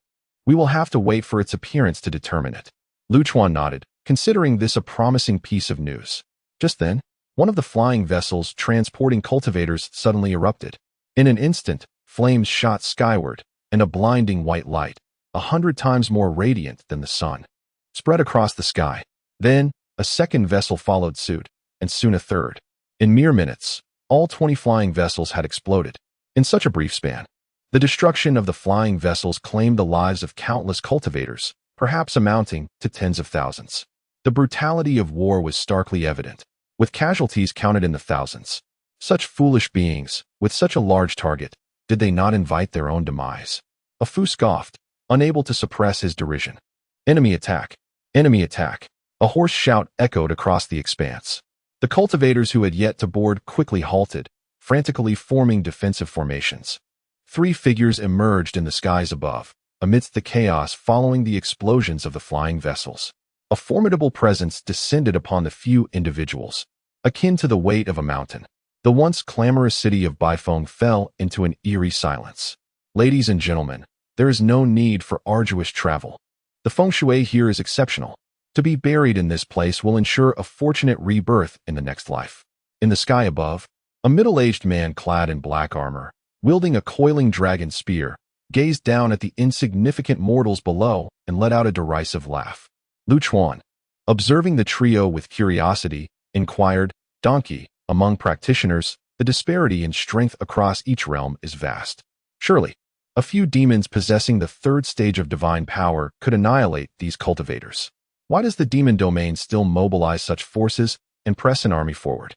Speaker 1: We will have to wait for its appearance to determine it. Lu Chuan nodded, considering this a promising piece of news. Just then, one of the flying vessels transporting cultivators suddenly erupted. In an instant, flames shot skyward, and a blinding white light, 100 times more radiant than the sun, spread across the sky. Then, a second vessel followed suit, and soon a third. In mere minutes, all 20 flying vessels had exploded. In such a brief span, the destruction of the flying vessels claimed the lives of countless cultivators, perhaps amounting to tens of thousands. The brutality of war was starkly evident, with casualties counted in the thousands. Such foolish beings, with such a large target, did they not invite their own demise? A Fu scoffed, unable to suppress his derision. "Enemy attack! Enemy attack!" A hoarse shout echoed across the expanse. The cultivators who had yet to board quickly halted, frantically forming defensive formations. 3 figures emerged in the skies above, amidst the chaos following the explosions of the flying vessels. A formidable presence descended upon the few individuals, akin to the weight of a mountain. The once clamorous city of Baifeng fell into an eerie silence. "Ladies and gentlemen, there is no need for arduous travel. The feng shui here is exceptional. To be buried in this place will ensure a fortunate rebirth in the next life." In the sky above, a middle-aged man clad in black armor, wielding a coiling dragon spear, gazed down at the insignificant mortals below and let out a derisive laugh. Lu Chuan, observing the trio with curiosity, inquired, "Donkey, among practitioners, the disparity in strength across each realm is vast. Surely, a few demons possessing the 3rd stage of divine power could annihilate these cultivators. Why does the demon domain still mobilize such forces and press an army forward?"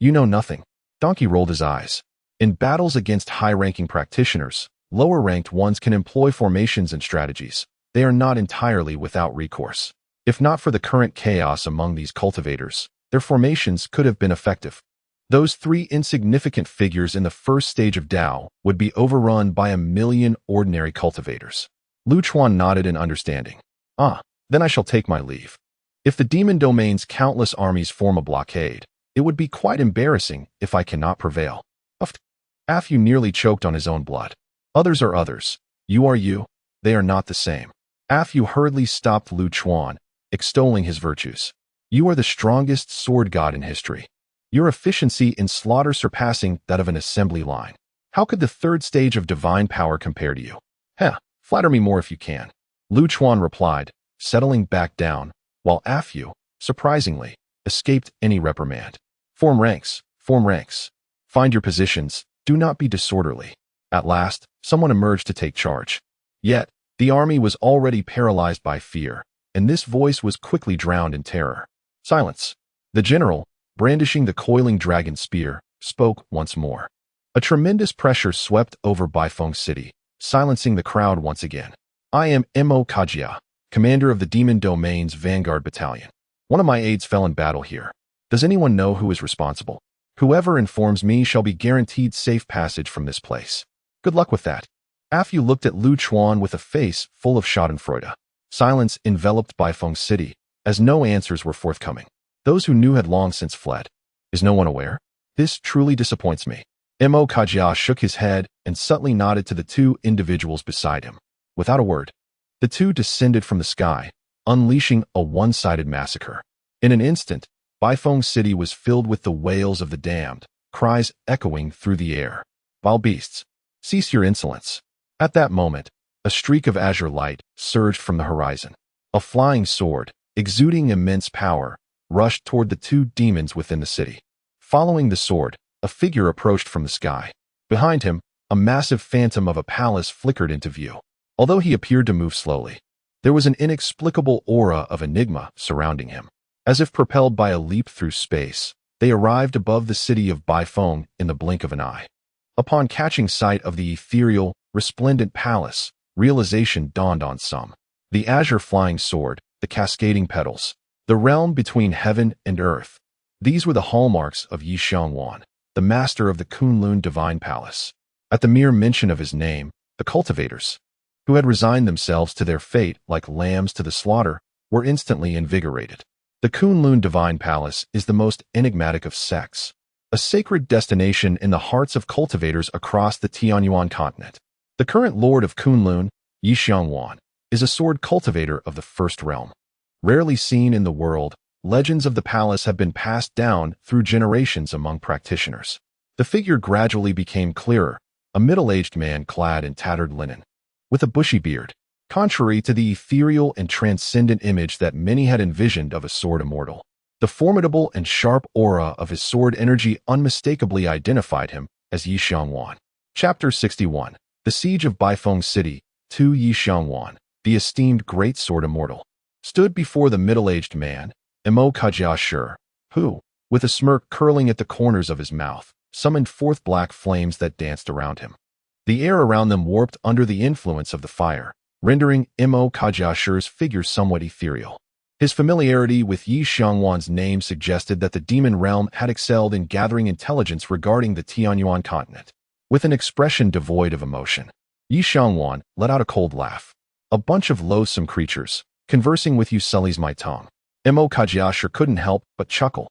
Speaker 1: "You know nothing." Donkey rolled his eyes. "In battles against high-ranking practitioners, lower-ranked ones can employ formations and strategies. They are not entirely without recourse. If not for the current chaos among these cultivators, their formations could have been effective. Those 3 insignificant figures in the 1st stage of Tao would be overrun by 1,000,000 ordinary cultivators." Lu Chuan nodded in understanding. "Ah, then I shall take my leave. If the demon domain's countless armies form a blockade, it would be quite embarrassing if I cannot prevail." Afu nearly choked on his own blood. "Others are others. You are you. They are not the same." Afu hurriedly stopped Lu Chuan, extolling his virtues. "You are the strongest sword god in history. Your efficiency in slaughter surpassing that of an assembly line. How could the 3rd stage of divine power compare to you?" Flatter me more if you can." Lu Chuan replied, settling back down, while Afu, surprisingly, escaped any reprimand. Form ranks. Find your positions. Do not be disorderly." At last, someone emerged to take charge. Yet, the army was already paralyzed by fear, and this voice was quickly drowned in terror. "Silence." The general, brandishing the coiling dragon spear, spoke once more. A tremendous pressure swept over Baifeng City, silencing the crowd once again. I am Mo Kajia, commander of the Demon Domain's Vanguard Battalion. One of my aides fell in battle here. Does anyone know who is responsible? Whoever informs me shall be guaranteed safe passage from this place. Good luck with that. Afu looked at Lu Chuan with a face full of schadenfreude. Silence enveloped Baifeng City, as no answers were forthcoming. Those who knew had long since fled. Is no one aware? This truly disappoints me. Mo Kajia shook his head and subtly nodded to the two individuals beside him. Without a word, the two descended from the sky, unleashing a one-sided massacre. In an instant, Baifeng City was filled with the wails of the damned, cries echoing through the air. Vile beasts, cease your insolence. At that moment, a streak of azure light surged from the horizon. A flying sword, exuding immense power, rushed toward the two demons within the city. Following the sword, a figure approached from the sky. Behind him, a massive phantom of a palace flickered into view. Although he appeared to move slowly, there was an inexplicable aura of enigma surrounding him. As if propelled by a leap through space, they arrived above the city of Baifeng in the blink of an eye. Upon catching sight of the ethereal, resplendent palace, realization dawned on some. The azure flying sword, the cascading petals, the realm between heaven and earth. These were the hallmarks of Yi Xiangwan, the master of the Kunlun Divine Palace. At the mere mention of his name, the cultivators, who had resigned themselves to their fate like lambs to the slaughter, were instantly invigorated. The Kunlun Divine Palace is the most enigmatic of sects, a sacred destination in the hearts of cultivators across the Tianyuan continent. The current lord of Kunlun, Yi Xiangwan, is a sword cultivator of the first realm. Rarely seen in the world, legends of the palace have been passed down through generations among practitioners. The figure gradually became clearer, a middle-aged man clad in tattered linen, with a bushy beard, contrary to the ethereal and transcendent image that many had envisioned of a sword immortal. The formidable and sharp aura of his sword energy unmistakably identified him as Yi Xiangwan. Chapter 61. The Siege of Baifeng City. 2. Yi Xiangwan, the esteemed great sword immortal, stood before the middle-aged man, Mo Kajia, who, with a smirk curling at the corners of his mouth, summoned forth black flames that danced around him. The air around them warped under the influence of the fire, rendering Mo Kajia's figure somewhat ethereal. His familiarity with Yi Xiangwan's name suggested that the demon realm had excelled in gathering intelligence regarding the Tianyuan continent. With an expression devoid of emotion, Yi Xiangwan let out a cold laugh. A bunch of loathsome creatures, conversing with you sullies my tongue. Mo Kajia couldn't help but chuckle.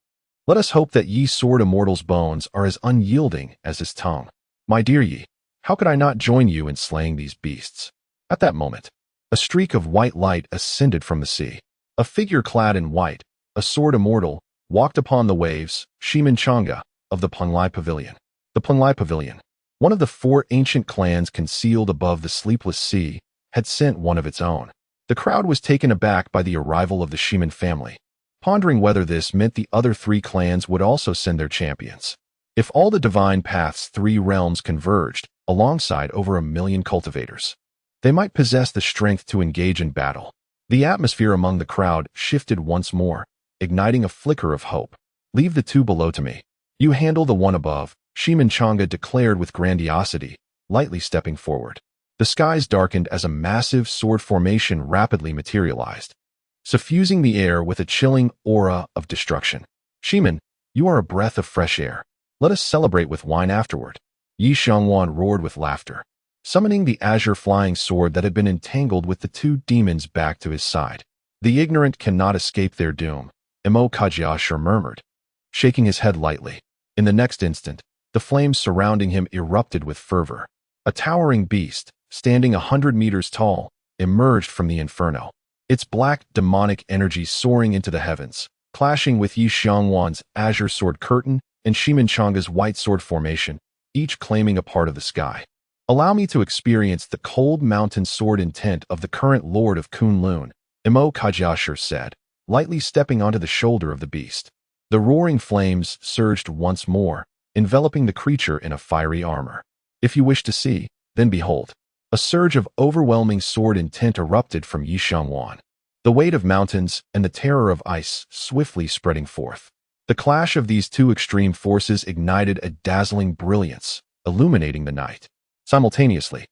Speaker 1: Let us hope that Yi's sword immortal's bones are as unyielding as his tongue. My dear Yi, how could I not join you in slaying these beasts? At that moment, a streak of white light ascended from the sea. A figure clad in white, a sword immortal, walked upon the waves, Shimenchanga, of the Penglai Pavilion. The Penglai Pavilion, one of the 4 ancient clans concealed above the sleepless sea, had sent one of its own. The crowd was taken aback by the arrival of the Shimen family, pondering whether this meant the other 3 clans would also send their champions. If all the Divine Path's 3 realms converged, alongside over 1 million cultivators, they might possess the strength to engage in battle. The atmosphere among the crowd shifted once more, igniting a flicker of hope. Leave the 2 below to me. You handle the one above, Shimenchanga declared with grandiosity, lightly stepping forward. The skies darkened as a massive sword formation rapidly materialized, suffusing the air with a chilling aura of destruction. Shimen, you are a breath of fresh air. Let us celebrate with wine afterward. Yi Xiangwan roared with laughter, summoning the azure flying sword that had been entangled with the 2 demons back to his side. The ignorant cannot escape their doom, Mo Kajia murmured, shaking his head lightly. In the next instant, the flames surrounding him erupted with fervor. A towering beast, standing 100 meters tall, emerged from the inferno, its black demonic energy soaring into the heavens, clashing with Yi Xiangwan's azure sword curtain and Shimenchanga's white sword formation, each claiming a part of the sky. Allow me to experience the cold mountain sword intent of the current lord of Kunlun, Mo Kajia said, lightly stepping onto the shoulder of the beast. The roaring flames surged once more, enveloping the creature in a fiery armor. If you wish to see, then behold. A surge of overwhelming sword intent erupted from Yi Xiangwan, the weight of mountains and the terror of ice swiftly spreading forth. The clash of these 2 extreme forces ignited a dazzling brilliance, illuminating the night. Simultaneously,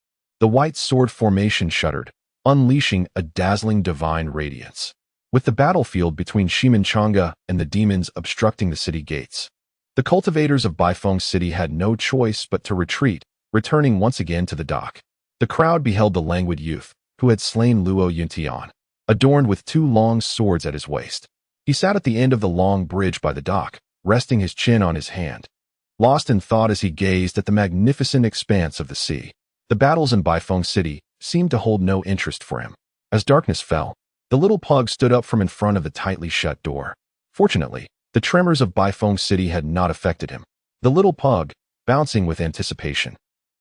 Speaker 1: The white sword formation shuddered, unleashing a dazzling divine radiance. With the battlefield between Shimenchanga and the demons obstructing the city gates, the cultivators of Baifeng City had no choice but to retreat, returning once again to the dock. The crowd beheld the languid youth, who had slain Luo Yuntian, adorned with 2 long swords at his waist. He sat at the end of the long bridge by the dock, resting his chin on his hand, lost in thought as he gazed at the magnificent expanse of the sea. The battles in Baifeng City seemed to hold no interest for him. As darkness fell, the little pug stood up from in front of the tightly shut door. Fortunately, the tremors of Baifeng City had not affected him. The little pug, bouncing with anticipation,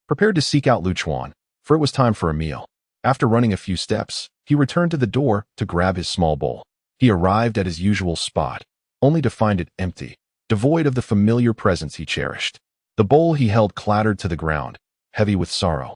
Speaker 1: prepared to seek out Luchuan, for it was time for a meal. After running a few steps, he returned to the door to grab his small bowl. He arrived at his usual spot, only to find it empty, devoid of the familiar presence he cherished. The bowl he held clattered to the ground, heavy with sorrow.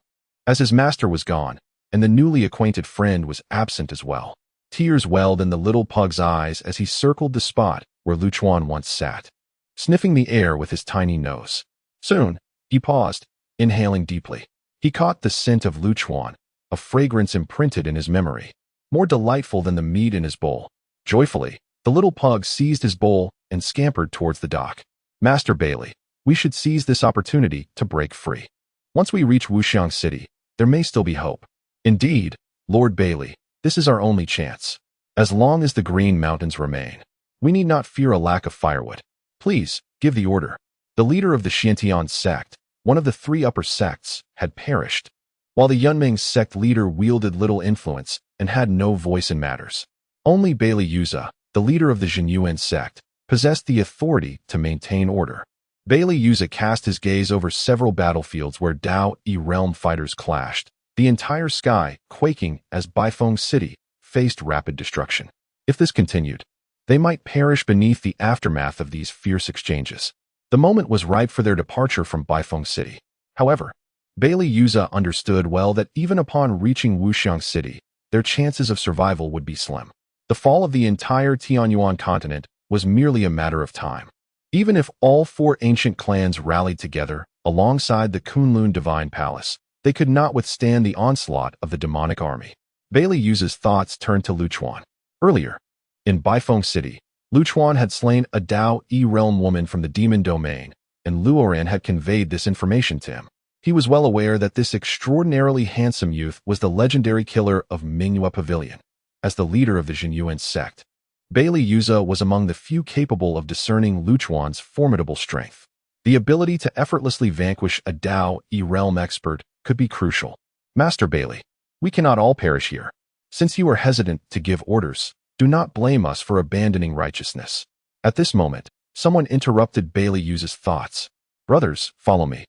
Speaker 1: As his master was gone, and the newly acquainted friend was absent as well, tears welled in the little pug's eyes as he circled the spot where Luchuan once sat, sniffing the air with his tiny nose. Soon, he paused, inhaling deeply. He caught the scent of Luchuan, a fragrance imprinted in his memory, more delightful than the meat in his bowl. Joyfully, the little pug seized his bowl and scampered towards the dock. Master Bailey, we should seize this opportunity to break free. Once we reach Wuxiang City, there may still be hope. Indeed, Lord Bailey, this is our only chance. As long as the Green Mountains remain, we need not fear a lack of firewood. Please, give the order. The leader of the Xiantian sect, one of the 3 upper sects, had perished, while the Yunming sect leader wielded little influence and had no voice in matters. Only Bailey Yuza, the leader of the Zhenyuan sect, possessed the authority to maintain order. Bailey Yuza cast his gaze over several battlefields where Dao Yi realm fighters clashed, the entire sky quaking as Baifeng City faced rapid destruction. If this continued, they might perish beneath the aftermath of these fierce exchanges. The moment was ripe for their departure from Baifeng City. However, Bailey Yuza understood well that even upon reaching Wuxiang City, their chances of survival would be slim. The fall of the entire Tianyuan continent was merely a matter of time. Even if all 4 ancient clans rallied together alongside the Kunlun Divine Palace, they could not withstand the onslaught of the demonic army. Bailey Yuza's thoughts turned to Luchuan. Earlier, in Baifeng City, Luchuan had slain a Dao Yi realm woman from the demon domain, and Luoran had conveyed this information to him. He was well aware that this extraordinarily handsome youth was the legendary killer of Mingyue Pavilion. As the leader of the Zhenyuan sect, Bailey Yuza was among the few capable of discerning Luchuan's formidable strength. The ability to effortlessly vanquish a Dao Yi realm expert could be crucial. Master Bailey, we cannot all perish here. Since you are hesitant to give orders, do not blame us for abandoning righteousness. At this moment, someone interrupted Bailey Yuza's thoughts. Brothers, follow me.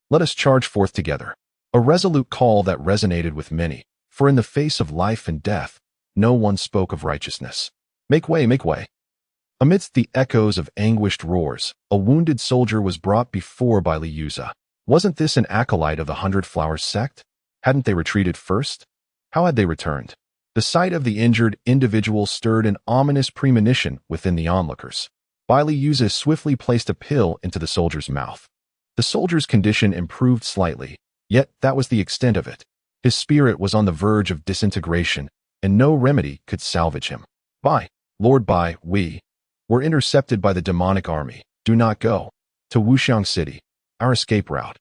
Speaker 1: Let us charge forth together. A resolute call that resonated with many, for in the face of life and death, no one spoke of righteousness. Make way, make way. Amidst the echoes of anguished roars, a wounded soldier was brought before Bailey Yuza. Wasn't this an acolyte of the 100 Flowers sect? Hadn't they retreated first? How had they returned? The sight of the injured individual stirred an ominous premonition within the onlookers. Bailey Yuza swiftly placed a pill into the soldier's mouth. The soldier's condition improved slightly, yet that was the extent of it. His spirit was on the verge of disintegration, and no remedy could salvage him. Lord Bai, we were intercepted by the demonic army. Do not go to Wuxiang City. Our escape route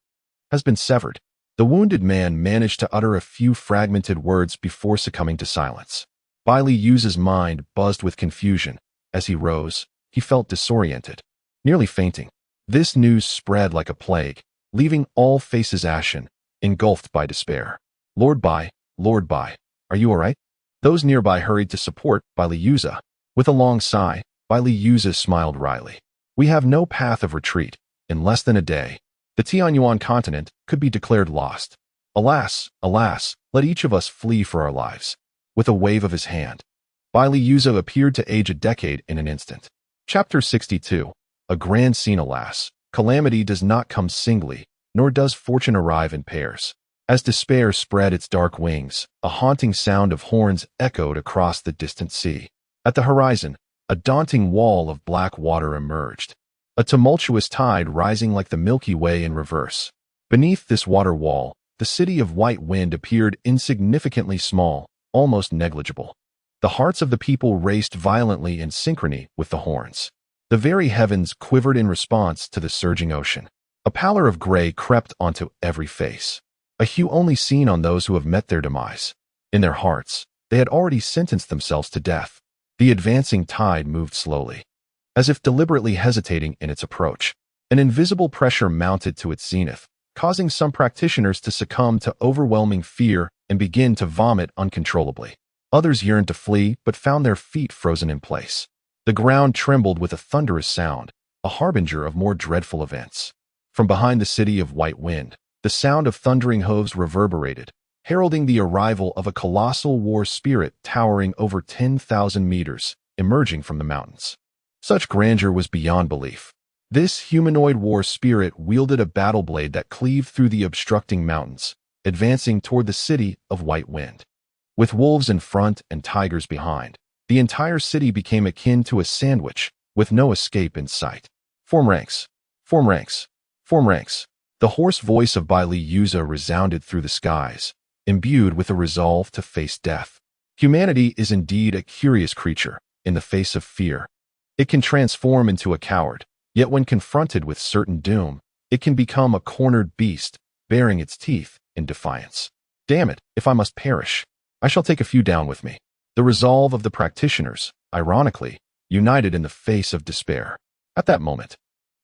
Speaker 1: has been severed. The wounded man managed to utter a few fragmented words before succumbing to silence. Bailey Yuza's mind buzzed with confusion. As he rose, he felt disoriented, nearly fainting. This news spread like a plague, leaving all faces ashen, engulfed by despair. Lord Bai, are you all right? Those nearby hurried to support Bailey Yuza. With a long sigh, Bailey Yuza smiled wryly. We have no path of retreat. In less than a day, the Tianyuan continent could be declared lost. Alas, let each of us flee for our lives. With a wave of his hand, Bailey Yuza appeared to age a decade in an instant. Chapter 62. A grand scene. Alas, calamity does not come singly, nor does fortune arrive in pairs. As despair spread its dark wings, a haunting sound of horns echoed across the distant sea. At the horizon, a daunting wall of black water emerged, a tumultuous tide rising like the Milky Way in reverse. Beneath this water wall, the city of White Wind appeared insignificantly small, almost negligible. The hearts of the people raced violently in synchrony with the horns. The very heavens quivered in response to the surging ocean. A pallor of gray crept onto every face, a hue only seen on those who have met their demise. In their hearts, they had already sentenced themselves to death. The advancing tide moved slowly, as if deliberately hesitating in its approach. An invisible pressure mounted to its zenith, causing some practitioners to succumb to overwhelming fear and begin to vomit uncontrollably. Others yearned to flee, but found their feet frozen in place. The ground trembled with a thunderous sound, a harbinger of more dreadful events. From behind the city of White Wind, the sound of thundering hooves reverberated, heralding the arrival of a colossal war spirit towering over 10,000 meters, emerging from the mountains. Such grandeur was beyond belief. This humanoid war spirit wielded a battle blade that cleaved through the obstructing mountains, advancing toward the city of White Wind. With wolves in front and tigers behind, the entire city became akin to a sandwich, with no escape in sight. Form ranks. Form ranks. Form ranks. The hoarse voice of Baili Yuza resounded through the skies, imbued with a resolve to face death. Humanity is indeed a curious creature. In the face of fear, it can transform into a coward, yet when confronted with certain doom, it can become a cornered beast, baring its teeth in defiance. Damn it, if I must perish, I shall take a few down with me. The resolve of the practitioners, ironically, united in the face of despair. At that moment,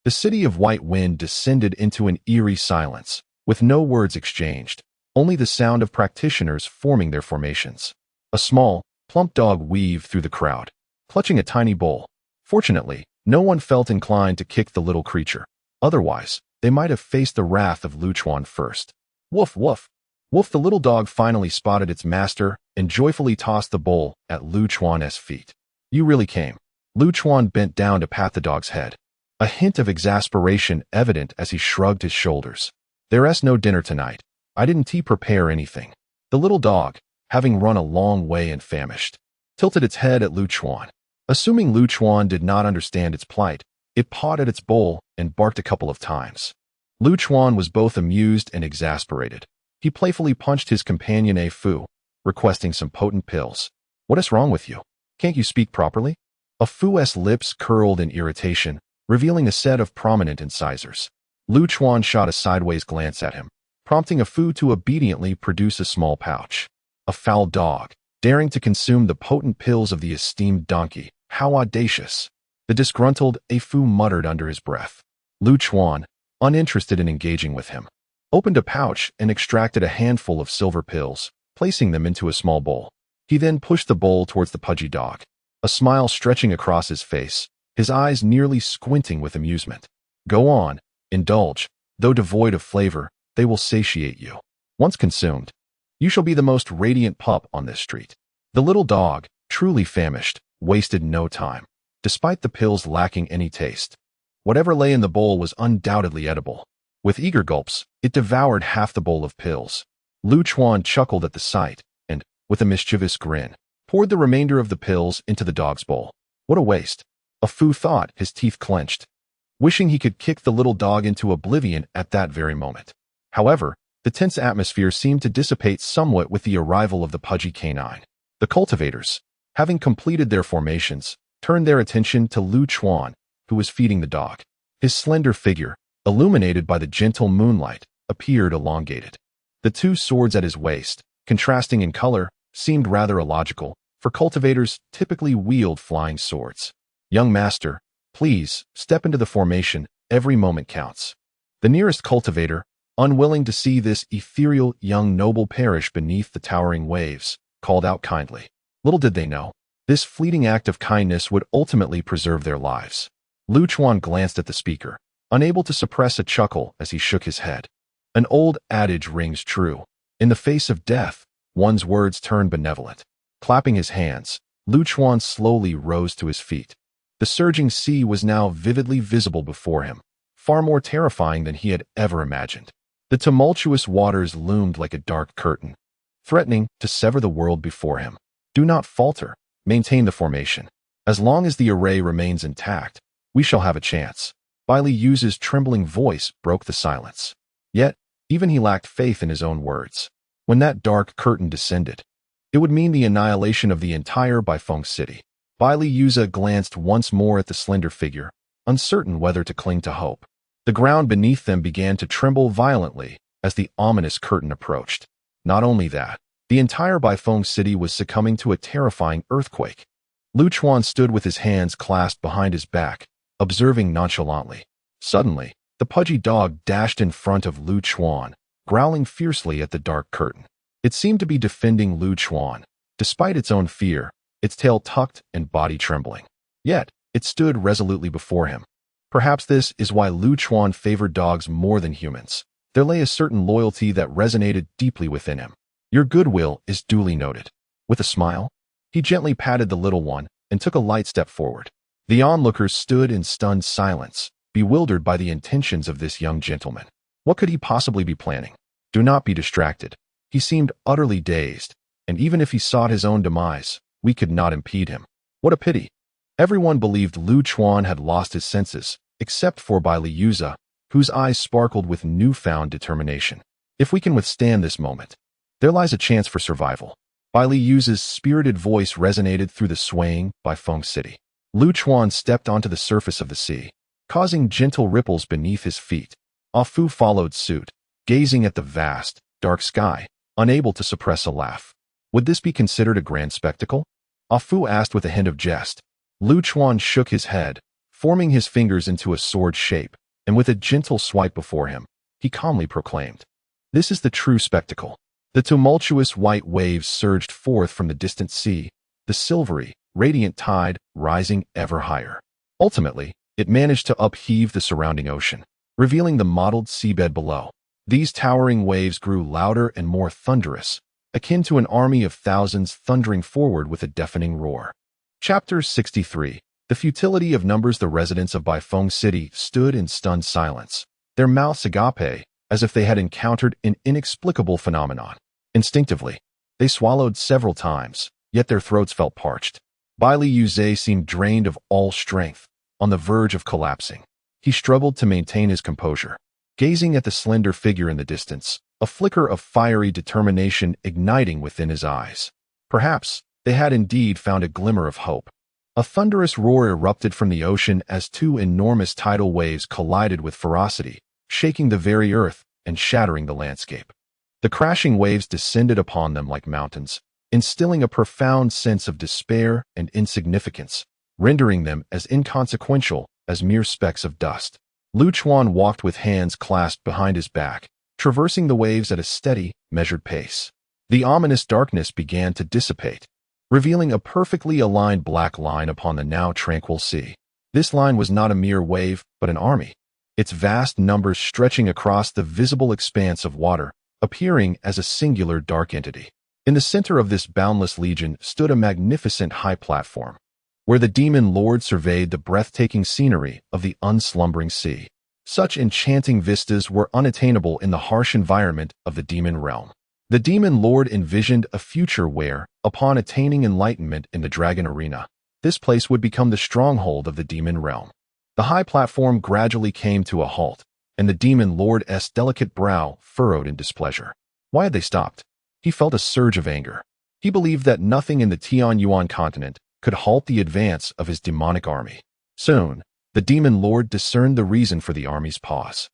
Speaker 1: the city of White Wind descended into an eerie silence, with no words exchanged, only the sound of practitioners forming their formations. A small, plump dog weaved through the crowd, clutching a tiny bowl. Fortunately, no one felt inclined to kick the little creature. Otherwise, they might have faced the wrath of Luchuan first. Woof, woof. Woof. The little dog finally spotted its master and joyfully tossed the bowl at Luchuan's feet. You really came. Luchuan bent down to pat the dog's head, a hint of exasperation evident as he shrugged his shoulders. There's no dinner tonight. I didn't prepare anything. The little dog, having run a long way and famished, tilted its head at Luchuan. Assuming Luchuan did not understand its plight, it pawed at its bowl and barked a couple of times. Luchuan was both amused and exasperated. He playfully punched his companion a Fu, requesting some potent pills. What is wrong with you? Can't you speak properly? A Fu's lips curled in irritation, revealing a set of prominent incisors. Luchuan shot a sideways glance at him, prompting a Fu to obediently produce a small pouch. A foul dog, daring to consume the potent pills of the esteemed donkey. How audacious! The disgruntled Afu muttered under his breath. Luchuan, uninterested in engaging with him, opened a pouch and extracted a handful of silver pills, placing them into a small bowl. He then pushed the bowl towards the pudgy dog, a smile stretching across his face, his eyes nearly squinting with amusement. Go on, indulge. Though devoid of flavor, they will satiate you. Once consumed, you shall be the most radiant pup on this street. The little dog, truly famished, wasted no time, despite the pills lacking any taste. Whatever lay in the bowl was undoubtedly edible. With eager gulps, it devoured half the bowl of pills. Luchuan chuckled at the sight and, with a mischievous grin, poured the remainder of the pills into the dog's bowl. What a waste! A Fu thought, his teeth clenched, wishing he could kick the little dog into oblivion at that very moment. However, the tense atmosphere seemed to dissipate somewhat with the arrival of the pudgy canine. The cultivators, having completed their formations, turned their attention to Luchuan, who was feeding the dog. His slender figure, illuminated by the gentle moonlight, appeared elongated. The two swords at his waist, contrasting in color, seemed rather illogical, for cultivators typically wield flying swords. Young master, please, step into the formation, every moment counts. The nearest cultivator, unwilling to see this ethereal young noble perish beneath the towering waves, called out kindly. Little did they know, this fleeting act of kindness would ultimately preserve their lives. Luchuan glanced at the speaker, unable to suppress a chuckle as he shook his head. An old adage rings true. In the face of death, one's words turn benevolent. Clapping his hands, Luchuan slowly rose to his feet. The surging sea was now vividly visible before him, far more terrifying than he had ever imagined. The tumultuous waters loomed like a dark curtain, threatening to sever the world before him. Do not falter. Maintain the formation. As long as the array remains intact, we shall have a chance. Baili Yu's trembling voice broke the silence. Yet, Even he lacked faith in his own words. When that dark curtain descended, it would mean the annihilation of the entire Baifeng city. Baili Yuza glanced once more at the slender figure, uncertain whether to cling to hope. The ground beneath them began to tremble violently as the ominous curtain approached. Not only that, the entire Baifeng city was succumbing to a terrifying earthquake. Lu Chuan stood with his hands clasped behind his back, observing nonchalantly. Suddenly, the pudgy dog dashed in front of Lu Chuan, growling fiercely at the dark curtain. It seemed to be defending Lu Chuan, despite its own fear, its tail tucked and body trembling. Yet, it stood resolutely before him. Perhaps this is why Lu Chuan favored dogs more than humans. There lay a certain loyalty that resonated deeply within him. Your goodwill is duly noted. With a smile, he gently patted the little one and took a light step forward. The onlookers stood in stunned silence, bewildered by the intentions of this young gentleman. What could he possibly be planning? Do not be distracted. He seemed utterly dazed, and even if he sought his own demise, we could not impede him. What a pity. Everyone believed Lu Chuan had lost his senses, except for Baili Yuza, whose eyes sparkled with newfound determination. If we can withstand this moment, there lies a chance for survival. Baili Yuza's spirited voice resonated through the swaying Baifeng city. Lu Chuan stepped onto the surface of the sea, causing gentle ripples beneath his feet. Afu followed suit, gazing at the vast, dark sky, unable to suppress a laugh. Would this be considered a grand spectacle? Afu asked with a hint of jest. Lu Chuan shook his head, forming his fingers into a sword shape, and with a gentle swipe before him, he calmly proclaimed, "This is the true spectacle." The tumultuous white waves surged forth from the distant sea, the silvery, radiant tide rising ever higher. Ultimately, it managed to upheave the surrounding ocean, revealing the mottled seabed below. These towering waves grew louder and more thunderous, akin to an army of thousands thundering forward with a deafening roar. Chapter 63. The futility of numbers. The residents of Baifeng City stood in stunned silence, their mouths agape, as if they had encountered an inexplicable phenomenon. Instinctively, they swallowed several times, yet their throats felt parched. Baili Yuze seemed drained of all strength, on the verge of collapsing. He struggled to maintain his composure, gazing at the slender figure in the distance, a flicker of fiery determination igniting within his eyes. Perhaps they had indeed found a glimmer of hope. A thunderous roar erupted from the ocean as two enormous tidal waves collided with ferocity, shaking the very earth and shattering the landscape. The crashing waves descended upon them like mountains, instilling a profound sense of despair and insignificance, rendering them as inconsequential as mere specks of dust. Lu Chuan walked with hands clasped behind his back, traversing the waves at a steady, measured pace. The ominous darkness began to dissipate, revealing a perfectly aligned black line upon the now tranquil sea. This line was not a mere wave, but an army, its vast numbers stretching across the visible expanse of water, appearing as a singular dark entity. In the center of this boundless legion stood a magnificent high platform, where the demon lord surveyed the breathtaking scenery of the unslumbering sea. Such enchanting vistas were unattainable in the harsh environment of the demon realm. The demon lord envisioned a future where, upon attaining enlightenment in the dragon arena, this place would become the stronghold of the demon realm. The high platform gradually came to a halt, and the demon lord's delicate brow furrowed in displeasure. Why had they stopped? He felt a surge of anger. He believed that nothing in the Tianyuan continent could halt the advance of his demonic army. Soon, the demon lord discerned the reason for the army's pause.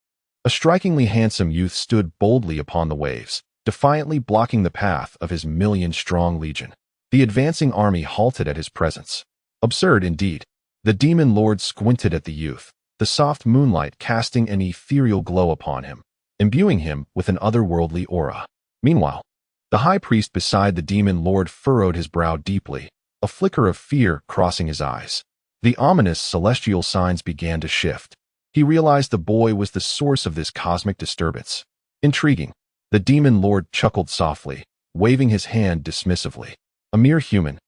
Speaker 1: A strikingly handsome youth stood boldly upon the waves, defiantly blocking the path of his million-strong legion. The advancing army halted at his presence. Absurd indeed. The demon lord squinted at the youth, the soft moonlight casting an ethereal glow upon him, imbuing him with an otherworldly aura. Meanwhile, the high priest beside the demon lord furrowed his brow deeply, a flicker of fear crossing his eyes. The ominous celestial signs began to shift. He realized the boy was the source of this cosmic disturbance. Intriguing. The demon lord chuckled softly, waving his hand dismissively. A mere human,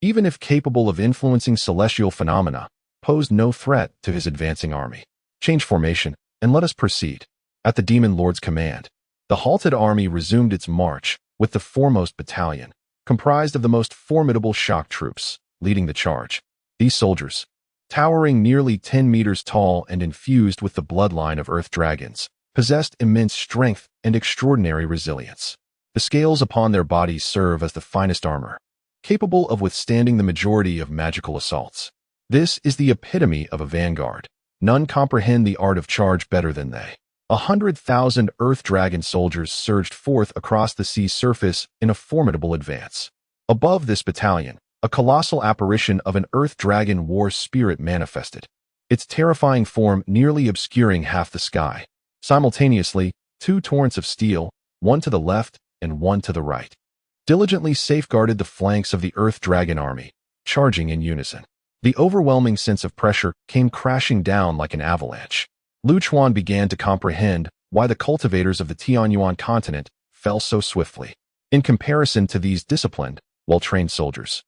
Speaker 1: even if capable of influencing celestial phenomena, posed no threat to his advancing army. Change formation, and let us proceed. At the demon lord's command, the halted army resumed its march, with the foremost battalion, comprised of the most formidable shock troops, leading the charge. These soldiers, towering nearly 10 meters tall and infused with the bloodline of earth dragons, possessed immense strength and extraordinary resilience. The scales upon their bodies serve as the finest armor, capable of withstanding the majority of magical assaults. This is the epitome of a vanguard. None comprehend the art of charge better than they. 100,000 Earth Dragon soldiers surged forth across the sea's surface in a formidable advance. Above this battalion, a colossal apparition of an Earth Dragon war spirit manifested, its terrifying form nearly obscuring half the sky. Simultaneously, two torrents of steel, one to the left and one to the right, diligently safeguarded the flanks of the Earth Dragon army, charging in unison. The overwhelming sense of pressure came crashing down like an avalanche. Lu Chuan began to comprehend why the cultivators of the Tianyuan continent fell so swiftly. In comparison to these disciplined, well-trained soldiers,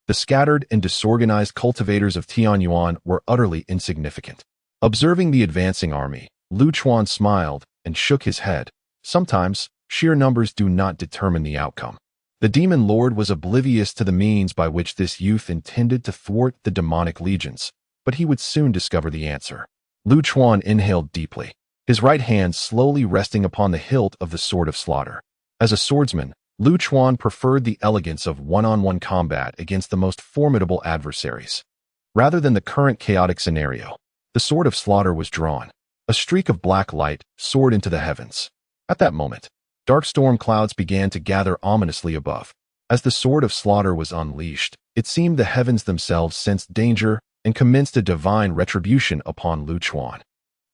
Speaker 1: the scattered and disorganized cultivators of Tianyuan were utterly insignificant. Observing the advancing army, Lu Chuan smiled and shook his head. Sometimes, sheer numbers do not determine the outcome. The demon lord was oblivious to the means by which this youth intended to thwart the demonic legions, but he would soon discover the answer. Lu Chuan inhaled deeply, his right hand slowly resting upon the hilt of the Sword of Slaughter. As a swordsman, Lu Chuan preferred the elegance of one-on-one combat against the most formidable adversaries. Rather than the current chaotic scenario, the Sword of Slaughter was drawn. A streak of black light soared into the heavens. At that moment, dark storm clouds began to gather ominously above. As the Sword of Slaughter was unleashed, it seemed the heavens themselves sensed danger and commenced a divine retribution upon Lu Chuan.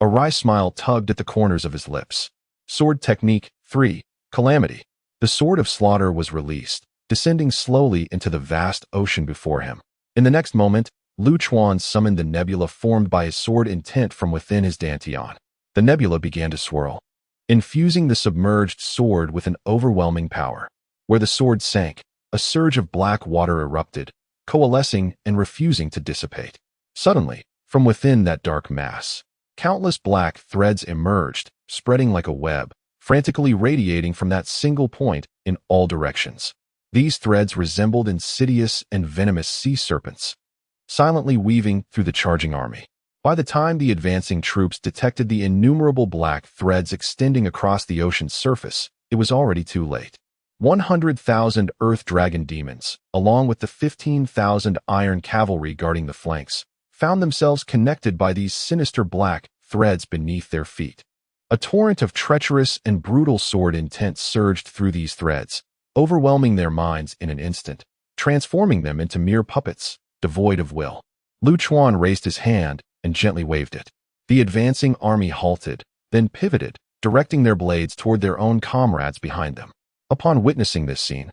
Speaker 1: A wry smile tugged at the corners of his lips. Sword Technique 3. Calamity. The Sword of Slaughter was released, descending slowly into the vast ocean before him. In the next moment, Lu Chuan summoned the nebula formed by his sword intent from within his dantian. The nebula began to swirl, infusing the submerged sword with an overwhelming power. Where the sword sank, a surge of black water erupted, coalescing and refusing to dissipate. Suddenly, from within that dark mass, countless black threads emerged, spreading like a web, frantically radiating from that single point in all directions. These threads resembled insidious and venomous sea serpents, silently weaving through the charging army. By the time the advancing troops detected the innumerable black threads extending across the ocean's surface, it was already too late. 100,000 Earth Dragon demons, along with the 15,000 iron cavalry guarding the flanks, found themselves connected by these sinister black threads beneath their feet. A torrent of treacherous and brutal sword intent surged through these threads, overwhelming their minds in an instant, transforming them into mere puppets, devoid of will. Lu Chuan raised his hand and gently waved it. The advancing army halted, then pivoted, directing their blades toward their own comrades behind them. Upon witnessing this scene,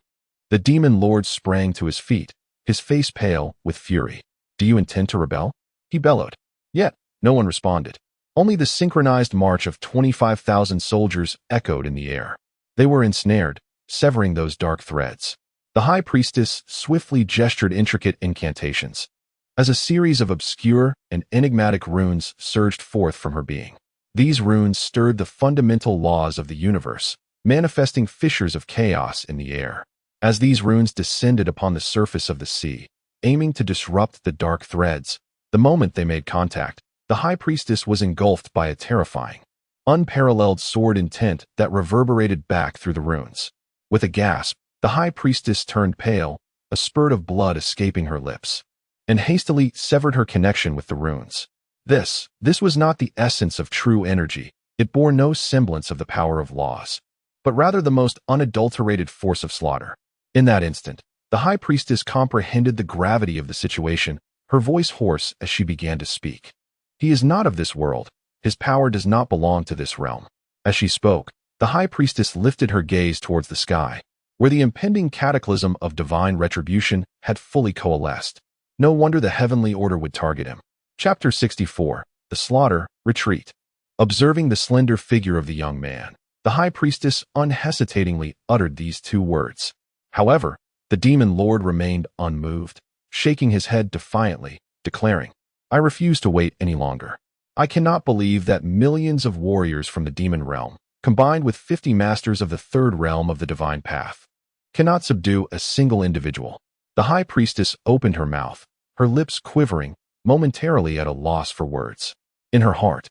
Speaker 1: the demon lord sprang to his feet, his face pale with fury. "Do you intend to rebel?" he bellowed. Yet, no one responded. Only the synchronized march of 25,000 soldiers echoed in the air. They were ensnared, severing those dark threads. The high priestess swiftly gestured intricate incantations, as a series of obscure and enigmatic runes surged forth from her being. These runes stirred the fundamental laws of the universe, manifesting fissures of chaos in the air. As these runes descended upon the surface of the sea, aiming to disrupt the dark threads, the moment they made contact, the high priestess was engulfed by a terrifying, unparalleled sword intent that reverberated back through the runes. With a gasp, the high priestess turned pale, a spurt of blood escaping her lips, and hastily severed her connection with the runes. This was not the essence of true energy. It bore no semblance of the power of laws, but rather the most unadulterated force of slaughter. In that instant, the high priestess comprehended the gravity of the situation, her voice hoarse as she began to speak. "He is not of this world. His power does not belong to this realm." As she spoke, the high priestess lifted her gaze towards the sky, where the impending cataclysm of divine retribution had fully coalesced. No wonder the heavenly order would target him. Chapter 64. The Slaughter, Retreat. Observing the slender figure of the young man, the high priestess unhesitatingly uttered these two words. However, the demon lord remained unmoved, shaking his head defiantly, declaring, "I refuse to wait any longer. I cannot believe that millions of warriors from the demon realm, combined with 50 masters of the third realm of the divine path, cannot subdue a single individual." The high priestess opened her mouth, her lips quivering, momentarily at a loss for words. In her heart,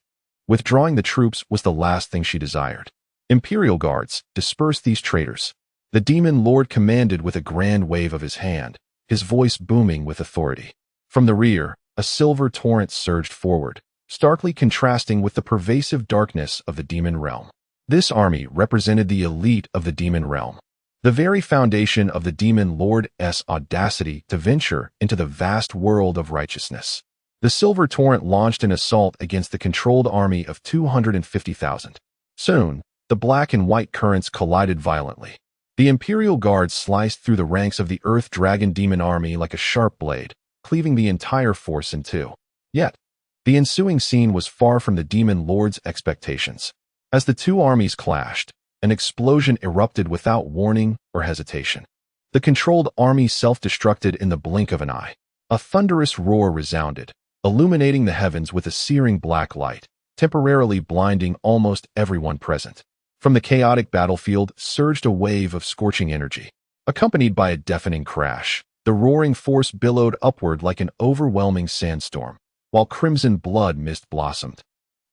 Speaker 1: Withdrawing the troops was the last thing she desired. Imperial guards, disperse these traitors. The demon lord commanded with a grand wave of his hand, his voice booming with authority. From the rear, a silver torrent surged forward, starkly contrasting with the pervasive darkness of the demon realm. This army represented the elite of the demon realm, the very foundation of the demon lord's audacity to venture into the vast world of righteousness. The silver torrent launched an assault against the controlled army of 250,000. Soon, the black and white currents collided violently. The Imperial Guard sliced through the ranks of the Earth Dragon Demon army like a sharp blade, cleaving the entire force in two. Yet, the ensuing scene was far from the Demon Lord's expectations. As the two armies clashed, an explosion erupted without warning or hesitation. The controlled army self-destructed in the blink of an eye. A thunderous roar resounded, illuminating the heavens with a searing black light, temporarily blinding almost everyone present. From the chaotic battlefield surged a wave of scorching energy. Accompanied by a deafening crash, the roaring force billowed upward like an overwhelming sandstorm, while crimson blood mist blossomed,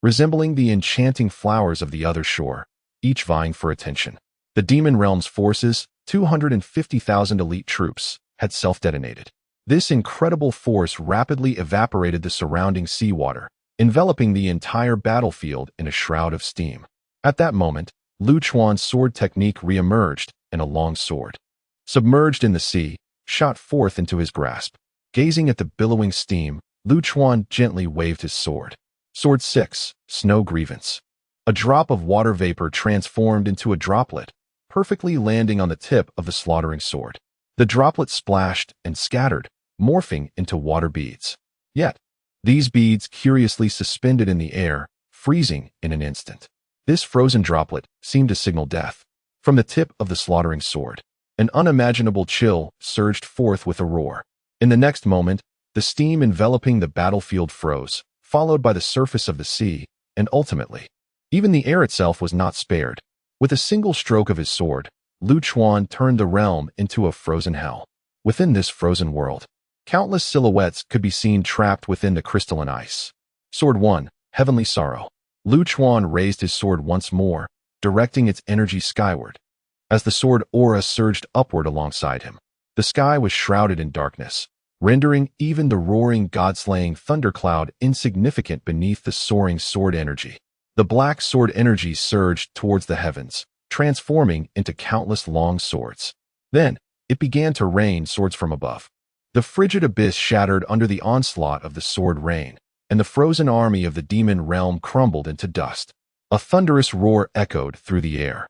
Speaker 1: resembling the enchanting flowers of the other shore, each vying for attention. The Demon Realm's forces, 250,000 elite troops, had self-detonated. This incredible force rapidly evaporated the surrounding seawater, enveloping the entire battlefield in a shroud of steam. At that moment, Lu Chuan's sword technique re-emerged, and a long sword, submerged in the sea, shot forth into his grasp. Gazing at the billowing steam, Lu Chuan gently waved his sword. Sword 6, Snow Grievance. A drop of water vapor transformed into a droplet, perfectly landing on the tip of the slaughtering sword. The droplet splashed and scattered, morphing into water beads. Yet, these beads curiously suspended in the air, freezing in an instant. This frozen droplet seemed to signal death. From the tip of the slaughtering sword, an unimaginable chill surged forth with a roar. In the next moment, the steam enveloping the battlefield froze, followed by the surface of the sea, and ultimately, even the air itself was not spared. With a single stroke of his sword, Lu Chuan turned the realm into a frozen hell. Within this frozen world, countless silhouettes could be seen trapped within the crystalline ice. Sword 1, Heavenly Sorrow. Lu Chuan raised his sword once more, directing its energy skyward. As the sword aura surged upward alongside him, the sky was shrouded in darkness, rendering even the roaring god-slaying thundercloud insignificant beneath the soaring sword energy. The black sword energy surged towards the heavens, transforming into countless long swords. Then, it began to rain swords from above. The frigid abyss shattered under the onslaught of the sword rain, and the frozen army of the demon realm crumbled into dust. A thunderous roar echoed through the air,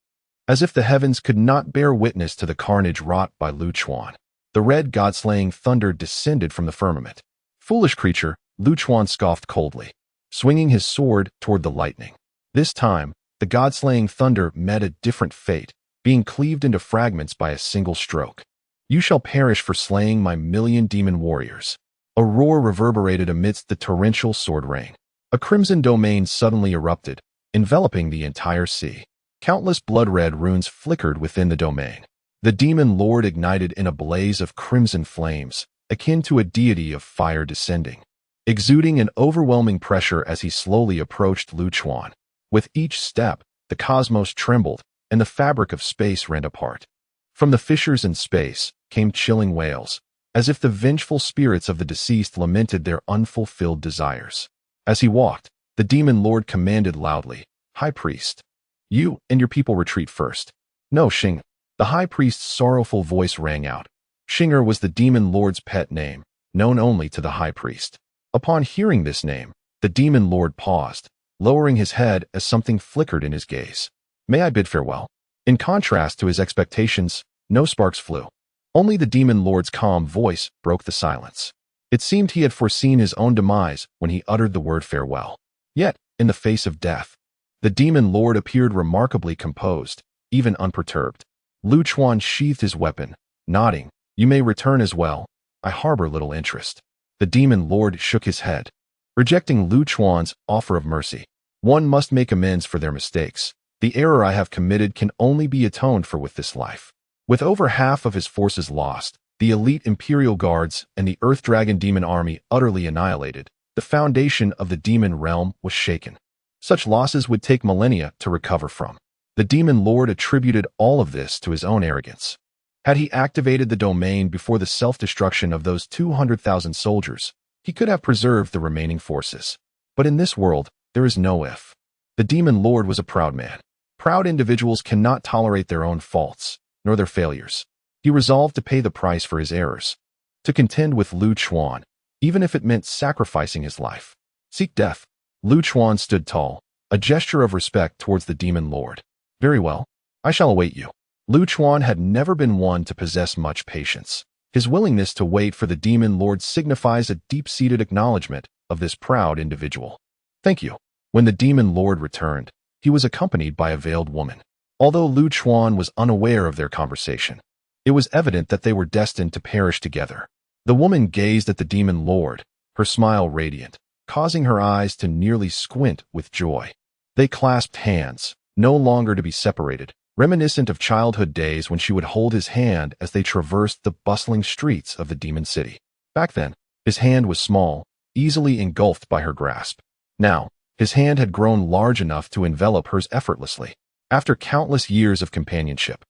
Speaker 1: as if the heavens could not bear witness to the carnage wrought by Lu Chuan. The red god-slaying thunder descended from the firmament. Foolish creature, Lu Chuan scoffed coldly, swinging his sword toward the lightning. This time, the god-slaying thunder met a different fate, being cleaved into fragments by a single stroke. You shall perish for slaying my 1,000,000 demon warriors. A roar reverberated amidst the torrential sword rain. A crimson domain suddenly erupted, enveloping the entire sea. Countless blood-red runes flickered within the domain. The demon lord ignited in a blaze of crimson flames, akin to a deity of fire descending, exuding an overwhelming pressure as he slowly approached Lu Chuan. With each step, the cosmos trembled, and the fabric of space rent apart. From the fissures in space came chilling wails, as if the vengeful spirits of the deceased lamented their unfulfilled desires. As he walked, the demon lord commanded loudly, "High priest, you and your people retreat first." "No, Xing." The high priest's sorrowful voice rang out. Xinger was the demon lord's pet name, known only to the high priest. Upon hearing this name, the demon lord paused, lowering his head as something flickered in his gaze. "May I bid farewell?" In contrast to his expectations, no sparks flew. Only the demon lord's calm voice broke the silence. It seemed he had foreseen his own demise when he uttered the word farewell. Yet, in the face of death, the demon lord appeared remarkably composed, even unperturbed. Lu Chuan sheathed his weapon, nodding, "You may return as well. I harbor little interest." The demon lord shook his head, rejecting Lu Chuan's offer of mercy. "One must make amends for their mistakes. The error I have committed can only be atoned for with this life." With over half of his forces lost, the elite Imperial Guards and the Earth Dragon Demon army utterly annihilated, the foundation of the demon realm was shaken. Such losses would take millennia to recover from. The demon lord attributed all of this to his own arrogance. Had he activated the domain before the self-destruction of those 200,000 soldiers, he could have preserved the remaining forces. But in this world, there is no if. The demon lord was a proud man. Proud individuals cannot tolerate their own faults, nor their failures. He resolved to pay the price for his errors, to contend with Lu Chuan, even if it meant sacrificing his life. Seek death. Lu Chuan stood tall, a gesture of respect towards the demon lord. Very well. I shall await you. Lu Chuan had never been one to possess much patience. His willingness to wait for the demon lord signifies a deep-seated acknowledgement of this proud individual. Thank you. When the demon lord returned, he was accompanied by a veiled woman. Although Lu Chuan was unaware of their conversation, it was evident that they were destined to perish together. The woman gazed at the demon lord, her smile radiant, causing her eyes to nearly squint with joy. They clasped hands, no longer to be separated, reminiscent of childhood days when she would hold his hand as they traversed the bustling streets of the demon city. Back then, his hand was small, easily engulfed by her grasp. Now, his hand had grown large enough to envelop hers effortlessly. After countless years of companionship,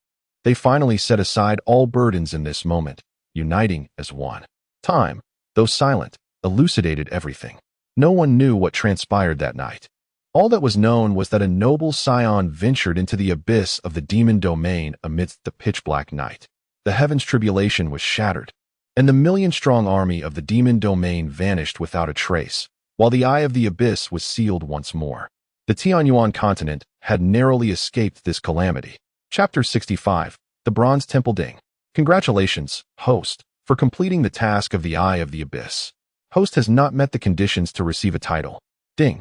Speaker 1: they finally set aside all burdens in this moment, uniting as one. Time, though silent, elucidated everything. No one knew what transpired that night. All that was known was that a noble scion ventured into the abyss of the demon domain amidst the pitch-black night. The heavens' tribulation was shattered, and the million-strong army of the demon domain vanished without a trace, while the eye of the abyss was sealed once more. The Tianyuan continent had narrowly escaped this calamity. Chapter 65. The Bronze Temple Ding. Congratulations, host, for completing the task of the Eye of the Abyss. Host has not met the conditions to receive a title. Ding.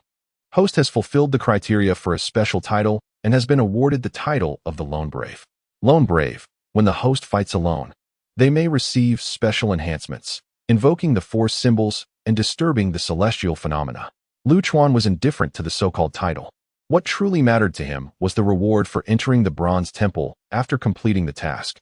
Speaker 1: Host has fulfilled the criteria for a special title and has been awarded the title of the Lone Brave. Lone Brave. When the host fights alone, they may receive special enhancements, invoking the force symbols and disturbing the celestial phenomena. Lu Chuan was indifferent to the so-called title. What truly mattered to him was the reward for entering the Bronze Temple after completing the task.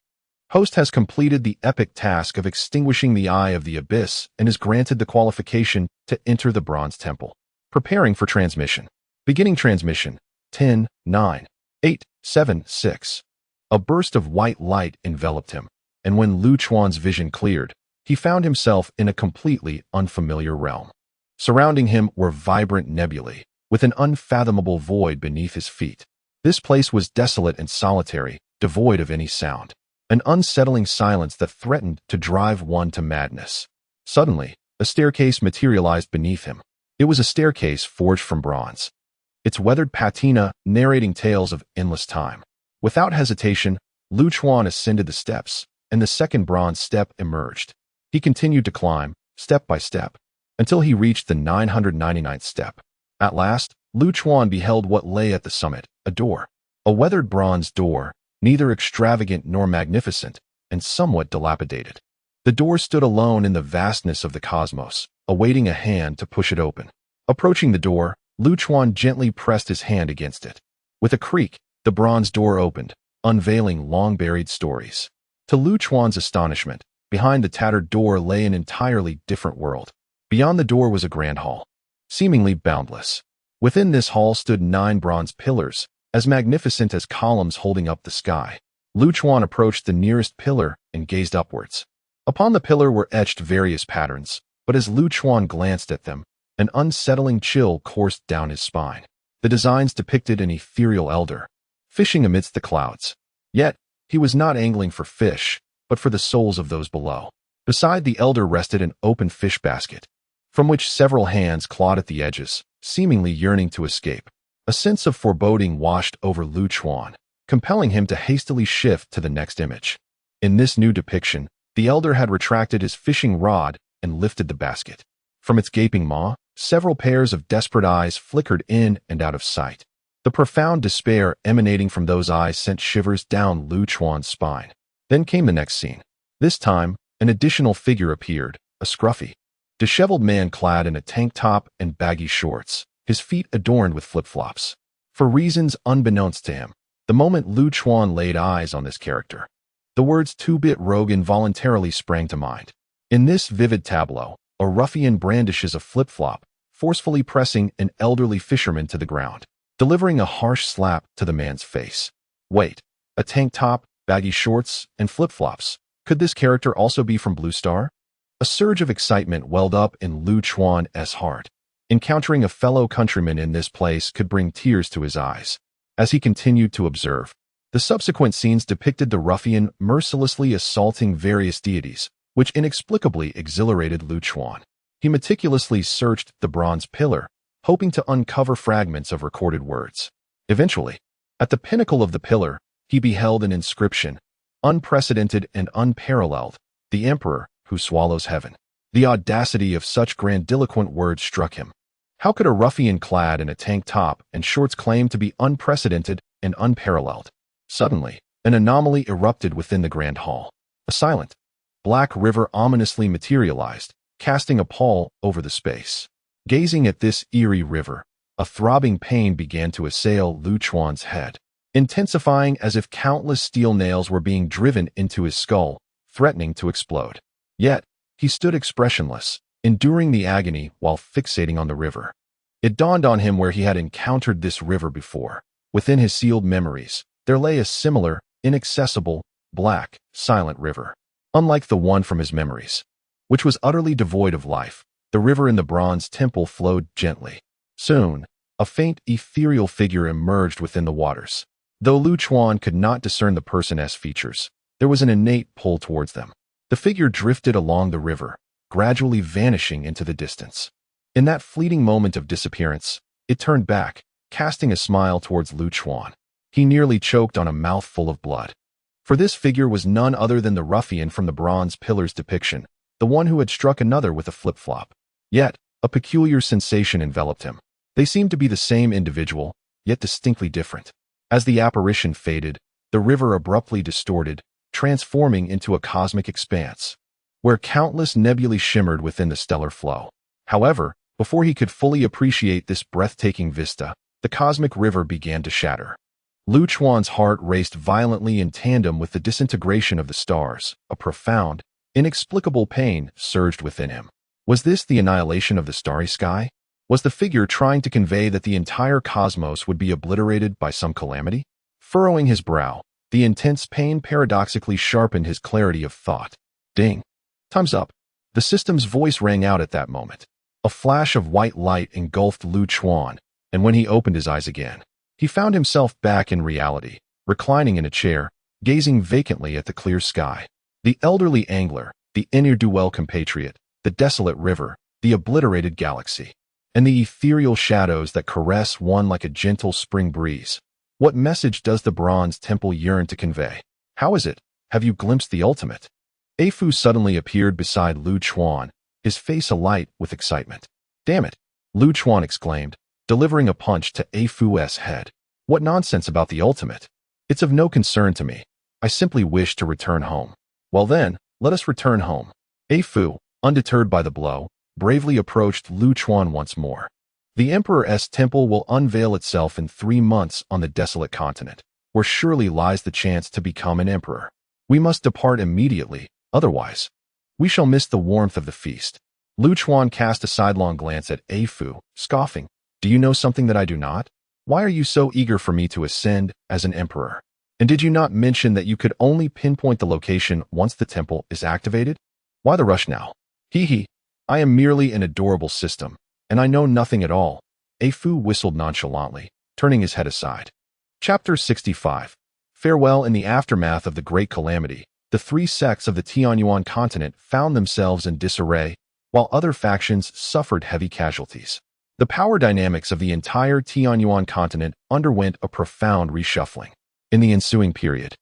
Speaker 1: Host has completed the epic task of extinguishing the Eye of the Abyss and is granted the qualification to enter the Bronze Temple. Preparing for transmission. Beginning transmission. 10, 9, 8, 7, 6. A burst of white light enveloped him, and when Lu Chuan's vision cleared, he found himself in a completely unfamiliar realm. Surrounding him were vibrant nebulae, with an unfathomable void beneath his feet. This place was desolate and solitary, devoid of any sound. An unsettling silence that threatened to drive one to madness. Suddenly, a staircase materialized beneath him. It was a staircase forged from bronze, its weathered patina narrating tales of endless time. Without hesitation, Lu Chuan ascended the steps, and the second bronze step emerged. He continued to climb, step by step, until he reached the 999th step. At last, Lu Chuan beheld what lay at the summit, a door. A weathered bronze door, neither extravagant nor magnificent, and somewhat dilapidated. The door stood alone in the vastness of the cosmos, awaiting a hand to push it open. Approaching the door, Lu Chuan gently pressed his hand against it. With a creak, the bronze door opened, unveiling long-buried stories. To Lu Chuan's astonishment, behind the tattered door lay an entirely different world. Beyond the door was a grand hall, seemingly boundless. Within this hall stood 9 bronze pillars, as magnificent as columns holding up the sky. Lu Chuan approached the nearest pillar and gazed upwards. Upon the pillar were etched various patterns, but as Lu Chuan glanced at them, an unsettling chill coursed down his spine. The designs depicted an ethereal elder, fishing amidst the clouds. Yet, he was not angling for fish, but for the souls of those below. Beside the elder rested an open fish basket, from which several hands clawed at the edges, seemingly yearning to escape. A sense of foreboding washed over Lu Chuan, compelling him to hastily shift to the next image. In this new depiction, the elder had retracted his fishing rod and lifted the basket. From its gaping maw, several pairs of desperate eyes flickered in and out of sight. The profound despair emanating from those eyes sent shivers down Lu Chuan's spine. Then came the next scene. This time, an additional figure appeared, a scruffy, disheveled man clad in a tank top and baggy shorts, his feet adorned with flip-flops. For reasons unbeknownst to him, the moment Lu Chuan laid eyes on this character, the words two-bit rogue involuntarily sprang to mind. In this vivid tableau, a ruffian brandishes a flip-flop, forcefully pressing an elderly fisherman to the ground, delivering a harsh slap to the man's face. Wait, a tank top, baggy shorts, and flip-flops. Could this character also be from Blue Star? A surge of excitement welled up in Lu Chuan's heart. Encountering a fellow countryman in this place could bring tears to his eyes. As he continued to observe, the subsequent scenes depicted the ruffian mercilessly assaulting various deities, which inexplicably exhilarated Lu Chuan. He meticulously searched the bronze pillar, hoping to uncover fragments of recorded words. Eventually, at the pinnacle of the pillar, he beheld an inscription, unprecedented and unparalleled, the Emperor who swallows heaven. The audacity of such grandiloquent words struck him. How could a ruffian clad in a tank top and shorts claim to be unprecedented and unparalleled? Suddenly, an anomaly erupted within the grand hall. A silent, black river ominously materialized, casting a pall over the space. Gazing at this eerie river, a throbbing pain began to assail Lu Chuan's head, intensifying as if countless steel nails were being driven into his skull, threatening to explode. Yet, he stood expressionless, enduring the agony while fixating on the river. It dawned on him where he had encountered this river before. Within his sealed memories, there lay a similar, inaccessible, black, silent river. Unlike the one from his memories, which was utterly devoid of life, the river in the bronze temple flowed gently. Soon, a faint, ethereal figure emerged within the waters. Though Lu Chuan could not discern the person's features, there was an innate pull towards them. The figure drifted along the river, gradually vanishing into the distance. In that fleeting moment of disappearance, it turned back, casting a smile towards Lu Chuan. He nearly choked on a mouthful of blood. For this figure was none other than the ruffian from the bronze pillar's depiction, the one who had struck another with a flip-flop. Yet, a peculiar sensation enveloped him. They seemed to be the same individual, yet distinctly different. As the apparition faded, the river abruptly distorted, transforming into a cosmic expanse, where countless nebulae shimmered within the stellar flow. However, before he could fully appreciate this breathtaking vista, the cosmic river began to shatter. Lu Chuan's heart raced violently in tandem with the disintegration of the stars. A profound, inexplicable pain surged within him. Was this the annihilation of the starry sky? Was the figure trying to convey that the entire cosmos would be obliterated by some calamity? Furrowing his brow, the intense pain paradoxically sharpened his clarity of thought. Ding! Time's up. The system's voice rang out at that moment. A flash of white light engulfed Lu Chuan, and when he opened his eyes again, he found himself back in reality, reclining in a chair, gazing vacantly at the clear sky. The elderly angler, the ne'er-do-well compatriot, the desolate river, the obliterated galaxy, and the ethereal shadows that caress one like a gentle spring breeze. What message does the bronze temple yearn to convey? How is it? Have you glimpsed the ultimate? A Fu suddenly appeared beside Lu Chuan, his face alight with excitement. Damn it! Lu Chuan exclaimed, delivering a punch to A Fu's head. What nonsense about the ultimate? It's of no concern to me. I simply wish to return home. Well then, let us return home. A Fu, undeterred by the blow, bravely approached Lu Chuan once more. The Emperor's temple will unveil itself in 3 months on the desolate continent, where surely lies the chance to become an emperor. We must depart immediately, otherwise we shall miss the warmth of the feast. Lu Chuan cast a sidelong glance at A Fu, scoffing. Do you know something that I do not? Why are you so eager for me to ascend as an emperor? And did you not mention that you could only pinpoint the location once the temple is activated? Why the rush now? Hee hee, I am merely an adorable system, and I know nothing at all. A Fu whistled nonchalantly, turning his head aside. Chapter 65. Farewell. In the aftermath of the Great Calamity, the 3 sects of the Tianyuan continent found themselves in disarray, while other factions suffered heavy casualties. The power dynamics of the entire Tianyuan continent underwent a profound reshuffling. In the ensuing period,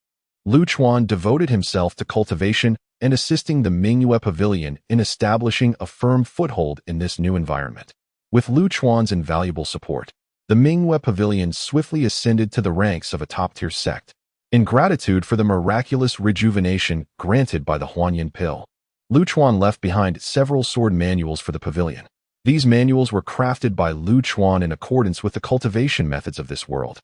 Speaker 1: Lu Chuan devoted himself to cultivation and assisting the Mingyue Pavilion in establishing a firm foothold in this new environment. With Lu Chuan's invaluable support, the Mingyue Pavilion swiftly ascended to the ranks of a top-tier sect. In gratitude for the miraculous rejuvenation granted by the Huanyan pill, Lu Chuan left behind several sword manuals for the pavilion. These manuals were crafted by Lu Chuan in accordance with the cultivation methods of this world,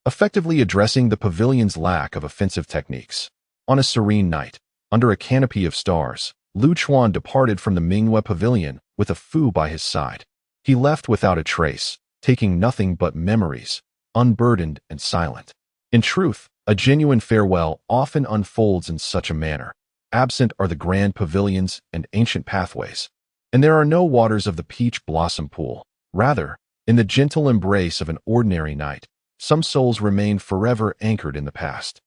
Speaker 1: effectively addressing the pavilion's lack of offensive techniques. On a serene night, under a canopy of stars, Lu Chuan departed from the Mingyue Pavilion with A Fu by his side. He left without a trace, taking nothing but memories, unburdened and silent. In truth, a genuine farewell often unfolds in such a manner. Absent are the grand pavilions and ancient pathways, and there are no waters of the peach blossom pool. Rather, in the gentle embrace of an ordinary night, some souls remain forever anchored in the past.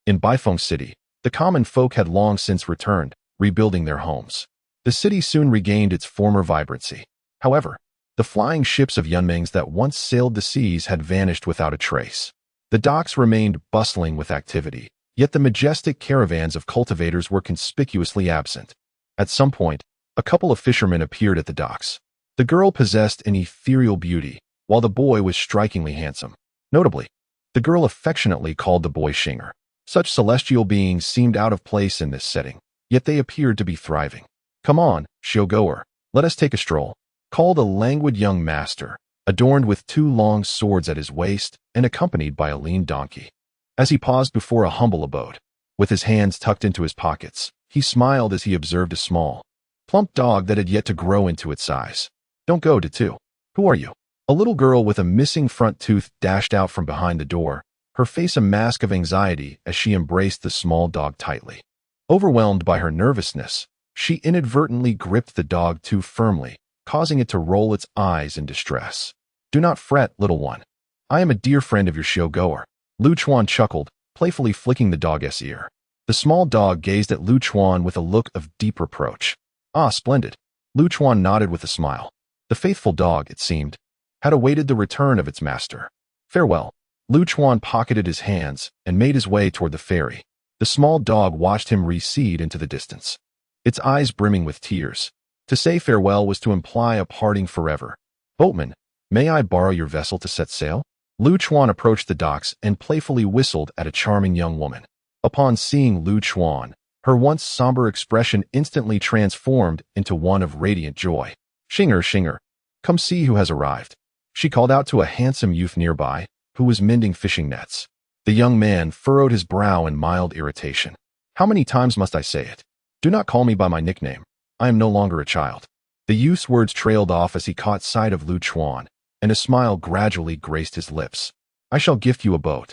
Speaker 1: In Baifeng City, the common folk had long since returned, rebuilding their homes. The city soon regained its former vibrancy. However, the flying ships of Yunmengs that once sailed the seas had vanished without a trace. The docks remained bustling with activity, yet the majestic caravans of cultivators were conspicuously absent. At some point, a couple of fishermen appeared at the docks. The girl possessed an ethereal beauty, while the boy was strikingly handsome. Notably, the girl affectionately called the boy Shinger. Such celestial beings seemed out of place in this setting, yet they appeared to be thriving. "Come on, showgoer, let us take a stroll," called a languid young master, adorned with 2 long swords at his waist and accompanied by a lean donkey. As he paused before a humble abode, with his hands tucked into his pockets, he smiled as he observed a small, plump dog that had yet to grow into its size. "Don't go, Datu. Who are you?" A little girl with a missing front tooth dashed out from behind the door, her face a mask of anxiety as she embraced the small dog tightly. Overwhelmed by her nervousness, she inadvertently gripped the dog too firmly, causing it to roll its eyes in distress. "Do not fret, little one. I am a dear friend of your showgoer." Lu Chuan chuckled, playfully flicking the dog's ear. The small dog gazed at Lu Chuan with a look of deep reproach. "Ah, splendid." Lu Chuan nodded with a smile. The faithful dog, it seemed, had awaited the return of its master. "Farewell." Lu Chuan pocketed his hands and made his way toward the ferry. The small dog watched him recede into the distance, its eyes brimming with tears. To say farewell was to imply a parting forever. "Boatman, may I borrow your vessel to set sail?" Lu Chuan approached the docks and playfully whistled at a charming young woman. Upon seeing Lu Chuan, her once somber expression instantly transformed into one of radiant joy. "Shinger, Shinger, come see who has arrived," she called out to a handsome youth nearby, who was mending fishing nets. The young man furrowed his brow in mild irritation. "How many times must I say it? Do not call me by my nickname. I am no longer a child." The youth's words trailed off as he caught sight of Lu Chuan, and a smile gradually graced his lips. "I shall gift you a boat,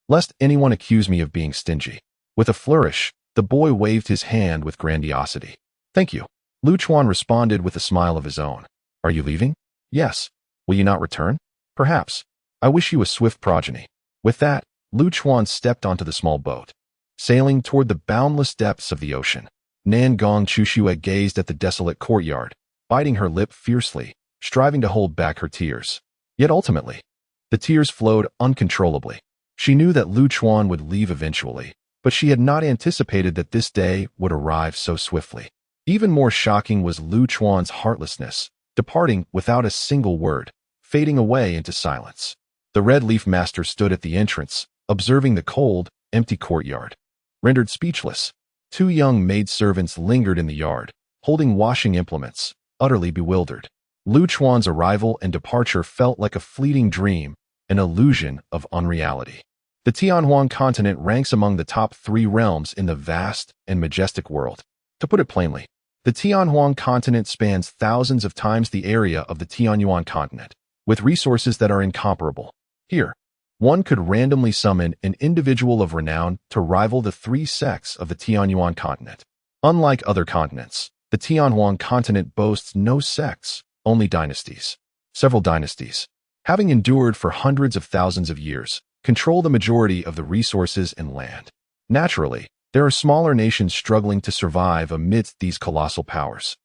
Speaker 1: lest anyone accuse me of being stingy." With a flourish, the boy waved his hand with grandiosity. "Thank you." Lu Chuan responded with a smile of his own. "Are you leaving?" "Yes." "Will you not return?" "Perhaps. I wish you a swift progeny." With that, Lu Chuan stepped onto the small boat, sailing toward the boundless depths of the ocean. Nan Gong Chushue gazed at the desolate courtyard, biting her lip fiercely, striving to hold back her tears. Yet ultimately, the tears flowed uncontrollably. She knew that Lu Chuan would leave eventually, but she had not anticipated that this day would arrive so swiftly. Even more shocking was Lu Chuan's heartlessness, departing without a single word, fading away into silence. The Red Leaf Master stood at the entrance, observing the cold, empty courtyard. Rendered speechless, 2 young maidservants lingered in the yard, holding washing implements, utterly bewildered. Lu Chuan's arrival and departure felt like a fleeting dream, an illusion of unreality. The Tianhuang continent ranks among the top 3 realms in the vast and majestic world. To put it plainly, the Tianhuang continent spans thousands of times the area of the Tianyuan continent, with resources that are incomparable. Here, one could randomly summon an individual of renown to rival the 3 sects of the Tianyuan continent. Unlike other continents, the Tianhuang continent boasts no sects, only dynasties. Several dynasties, having endured for hundreds of thousands of years, control the majority of the resources and land. Naturally, there are smaller nations struggling to survive amidst these colossal powers.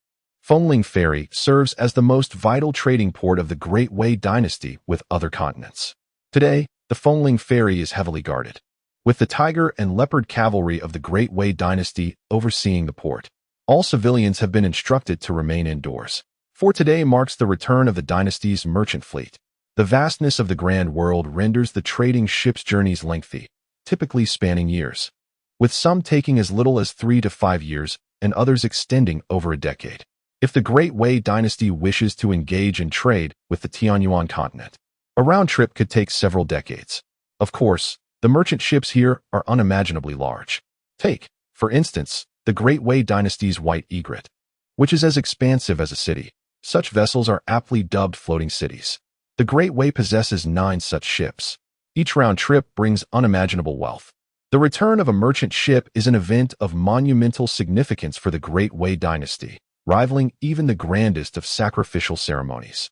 Speaker 1: Fengling Ferry serves as the most vital trading port of the Great Wei dynasty with other continents. Today, the Fengling Ferry is heavily guarded, with the tiger and leopard cavalry of the Great Wei dynasty overseeing the port. All civilians have been instructed to remain indoors, for today marks the return of the dynasty's merchant fleet. The vastness of the grand world renders the trading ship's journeys lengthy, typically spanning years, with some taking as little as 3 to 5 years and others extending over a decade. If the Great Wei dynasty wishes to engage in trade with the Tianyuan continent, a round trip could take several decades. Of course, the merchant ships here are unimaginably large. Take, for instance, the Great Wei dynasty's White Egret, which is as expansive as a city, Such vessels are aptly dubbed floating cities. The Great Way possesses 9 such ships. Each round trip brings unimaginable wealth. The return of a merchant ship is an event of monumental significance for the Great Way dynasty, rivaling even the grandest of sacrificial ceremonies.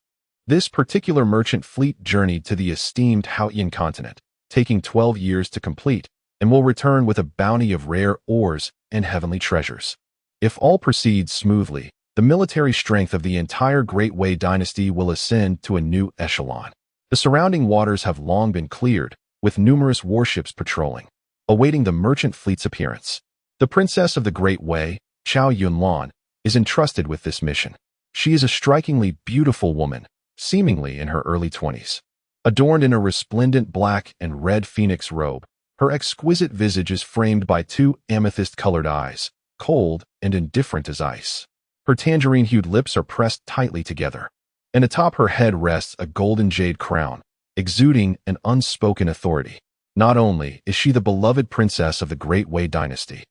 Speaker 1: This particular merchant fleet journeyed to the esteemed Haotian continent, taking 12 years to complete, and will return with a bounty of rare ores and heavenly treasures. If all proceeds smoothly, the military strength of the entire Great Way dynasty will ascend to a new echelon. The surrounding waters have long been cleared, with numerous warships patrolling, awaiting the merchant fleet's appearance. The princess of the Great Way, Chao Yunlan, is entrusted with this mission. She is a strikingly beautiful woman, seemingly in her early 20s. Adorned in a resplendent black and red phoenix robe, her exquisite visage is framed by 2 amethyst-colored eyes, cold and indifferent as ice. Her tangerine-hued lips are pressed tightly together, and atop her head rests a golden jade crown, exuding an unspoken authority. Not only is she the beloved princess of the Great Way dynasty,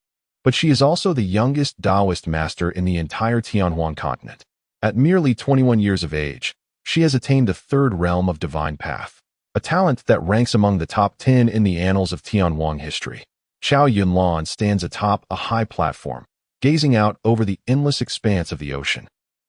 Speaker 1: but she is also the youngest Taoist master in the entire Tianhuan continent. At merely 21 years of age, she has attained the 3rd realm of divine path, a talent that ranks among the top 10 in the annals of Tianhuan history. Chao Yunlan stands atop a high platform, gazing out over the endless expanse of the ocean,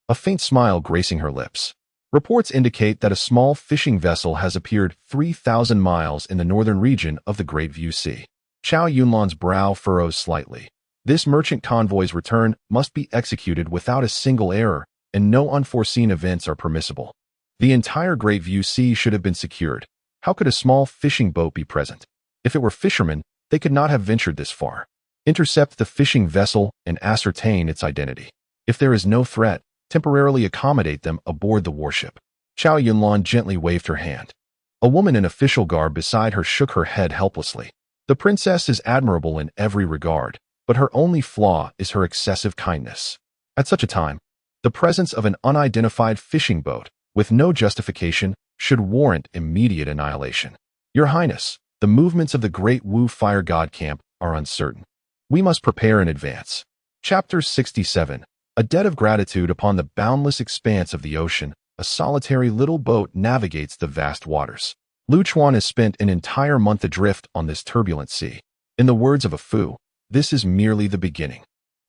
Speaker 1: a faint smile gracing her lips. Reports indicate that a small fishing vessel has appeared 3,000 miles in the northern region of the Great View Sea. Chao Yunlan's brow furrows slightly. This merchant convoy's return must be executed without a single error, and no unforeseen events are permissible. The entire Great View Sea should have been secured. How could a small fishing boat be present? If it were fishermen, they could not have ventured this far. Intercept the fishing vessel and ascertain its identity. If there is no threat, temporarily accommodate them aboard the warship. Chao Yunlan gently waved her hand. A woman in official garb beside her shook her head helplessly. The princess is admirable in every regard, but her only flaw is her excessive kindness. At such a time, the presence of an unidentified fishing boat, with no justification, should warrant immediate annihilation. Your Highness, the movements of the Great Wu Fire God Camp are uncertain. We must prepare in advance. Chapter 67. A debt of gratitude upon the boundless expanse of the ocean, a solitary little boat navigates the vast waters. Lu Chuan has spent an entire month adrift on this turbulent sea. In the words of a Fu, this is merely the beginning.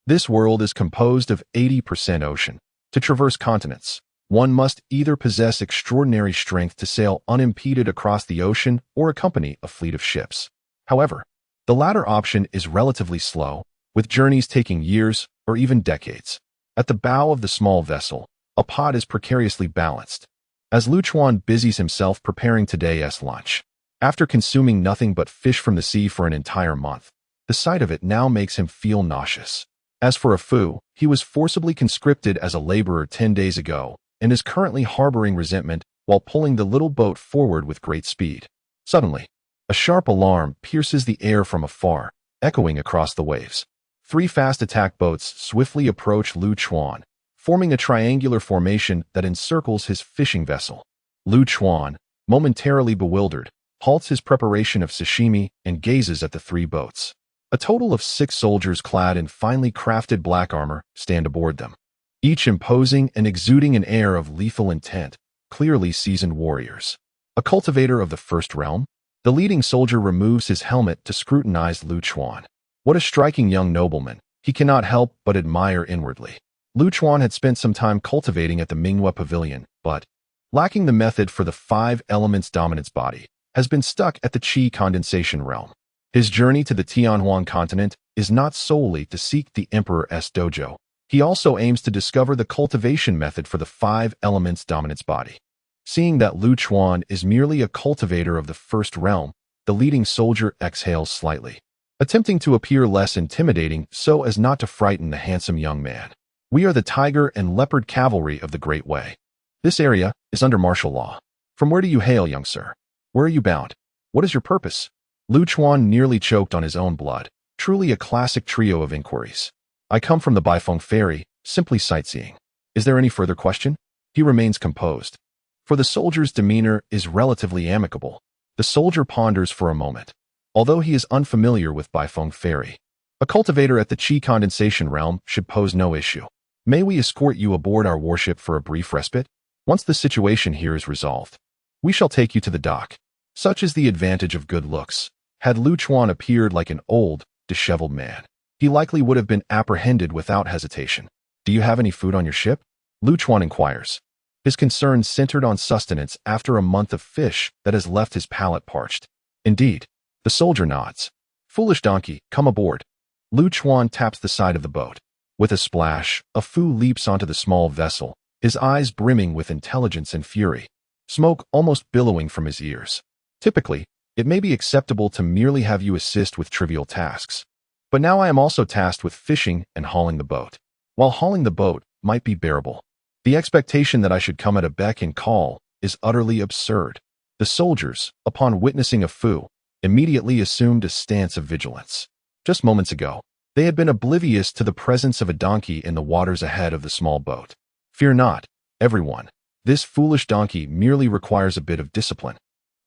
Speaker 1: This world is composed of 80% ocean. To traverse continents, one must either possess extraordinary strength to sail unimpeded across the ocean or accompany a fleet of ships. However, the latter option is relatively slow, with journeys taking years or even decades. At the bow of the small vessel, a pod is precariously balanced, as Lu Chuan busies himself preparing today's lunch. After consuming nothing but fish from the sea for an entire month, the sight of it now makes him feel nauseous. As for a Fu, he was forcibly conscripted as a laborer 10 days ago and is currently harboring resentment while pulling the little boat forward with great speed. Suddenly, a sharp alarm pierces the air from afar, echoing across the waves. 3 fast attack boats swiftly approach Lu Chuan, forming a triangular formation that encircles his fishing vessel. Lu Chuan, momentarily bewildered, halts his preparation of sashimi and gazes at the 3 boats. A total of 6 soldiers clad in finely crafted black armor stand aboard them, each imposing and exuding an air of lethal intent, clearly seasoned warriors. A cultivator of the 1st realm? The leading soldier removes his helmet to scrutinize Lu Chuan. What a striking young nobleman, he cannot help but admire inwardly. Lu Chuan had spent some time cultivating at the Minghua Pavilion, but, lacking the method for the 5 elements dominance body, has been stuck at the Qi condensation realm. His journey to the Tianhuan continent is not solely to seek the Emperor's dojo. He also aims to discover the cultivation method for the 5 elements dominance body. Seeing that Lu Chuan is merely a cultivator of the 1st realm, the leading soldier exhales slightly, attempting to appear less intimidating so as not to frighten the handsome young man. We are the tiger and leopard cavalry of the Great Way. This area is under martial law. From where do you hail, young sir? Where are you bound? What is your purpose? Lu Chuan nearly choked on his own blood. Truly a classic trio of inquiries. I come from the Baifeng Ferry, simply sightseeing. Is there any further question? He remains composed, for the soldier's demeanor is relatively amicable. The soldier ponders for a moment. Although he is unfamiliar with Baifeng Ferry, a cultivator at the Qi condensation realm should pose no issue. May we escort you aboard our warship for a brief respite? Once the situation here is resolved, we shall take you to the dock. Such is the advantage of good looks. Had Lu Chuan appeared like an old, disheveled man, he likely would have been apprehended without hesitation. Do you have any food on your ship? Lu Chuan inquires. His concerns centered on sustenance after a month of fish that has left his palate parched. Indeed, the soldier nods. Foolish donkey, come aboard. Lu Chuan taps the side of the boat. With a splash, a Fu leaps onto the small vessel, his eyes brimming with intelligence and fury, smoke almost billowing from his ears. Typically, it may be acceptable to merely have you assist with trivial tasks. But now I am also tasked with fishing and hauling the boat. While hauling the boat might be bearable, the expectation that I should come at a beck and call is utterly absurd. The soldiers, upon witnessing a Fu, immediately assumed a stance of vigilance. Just moments ago, they had been oblivious to the presence of a donkey in the waters ahead of the small boat. Fear not, everyone. This foolish donkey merely requires a bit of discipline,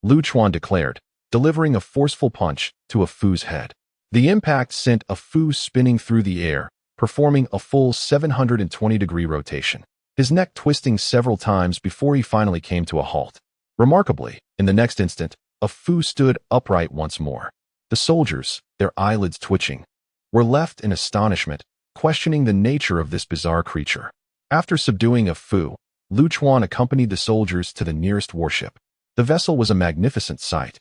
Speaker 1: Lu Chuan declared, delivering a forceful punch to a Fu's head. The impact sent a Fu spinning through the air, performing a full 720-degree rotation, his neck twisting several times before he finally came to a halt. Remarkably, in the next instant, a Fu stood upright once more. The soldiers, their eyelids twitching, were left in astonishment, questioning the nature of this bizarre creature. After subduing a Fu, Lu Chuan accompanied the soldiers to the nearest warship. The vessel was a magnificent sight,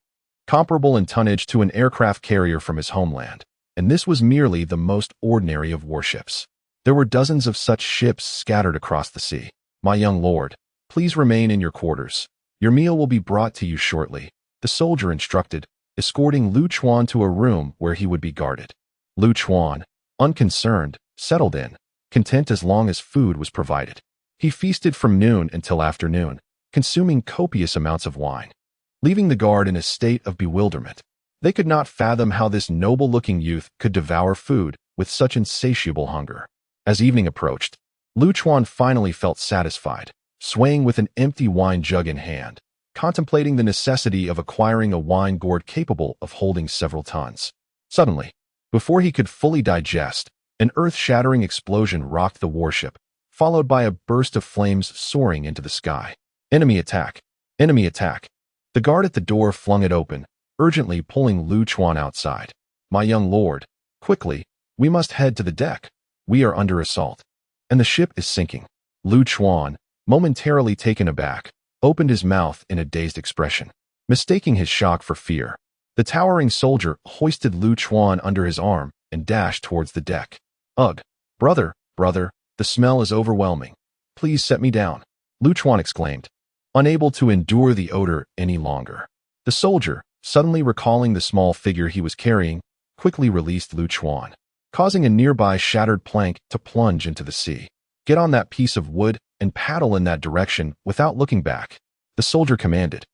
Speaker 1: comparable in tonnage to an aircraft carrier from his homeland, and this was merely the most ordinary of warships. There were dozens of such ships scattered across the sea. My young lord, please remain in your quarters. Your meal will be brought to you shortly, the soldier instructed, escorting Lu Chuan to a room where he would be guarded. Lu Chuan, unconcerned, settled in, content as long as food was provided. He feasted from noon until afternoon, consuming copious amounts of wine, leaving the guard in a state of bewilderment. They could not fathom how this noble-looking youth could devour food with such insatiable hunger. As evening approached, Lu Chuan finally felt satisfied, swaying with an empty wine jug in hand, contemplating the necessity of acquiring a wine gourd capable of holding several tons. Suddenly, before he could fully digest, an earth-shattering explosion rocked the warship, followed by a burst of flames soaring into the sky. Enemy attack! Enemy attack! The guard at the door flung it open, urgently pulling Lu Chuan outside. My young lord, quickly, we must head to the deck. We are under assault, and the ship is sinking. Lu Chuan, momentarily taken aback, opened his mouth in a dazed expression, mistaking his shock for fear. The towering soldier hoisted Lu Chuan under his arm and dashed towards the deck. Ugh! Brother, the smell is overwhelming. Please set me down, Lu Chuan exclaimed, unable to endure the odor any longer. The soldier, suddenly recalling the small figure he was carrying, quickly released Lu Chuan, causing a nearby shattered plank to plunge into the sea. Get on that piece of wood and paddle in that direction without looking back, the soldier commanded.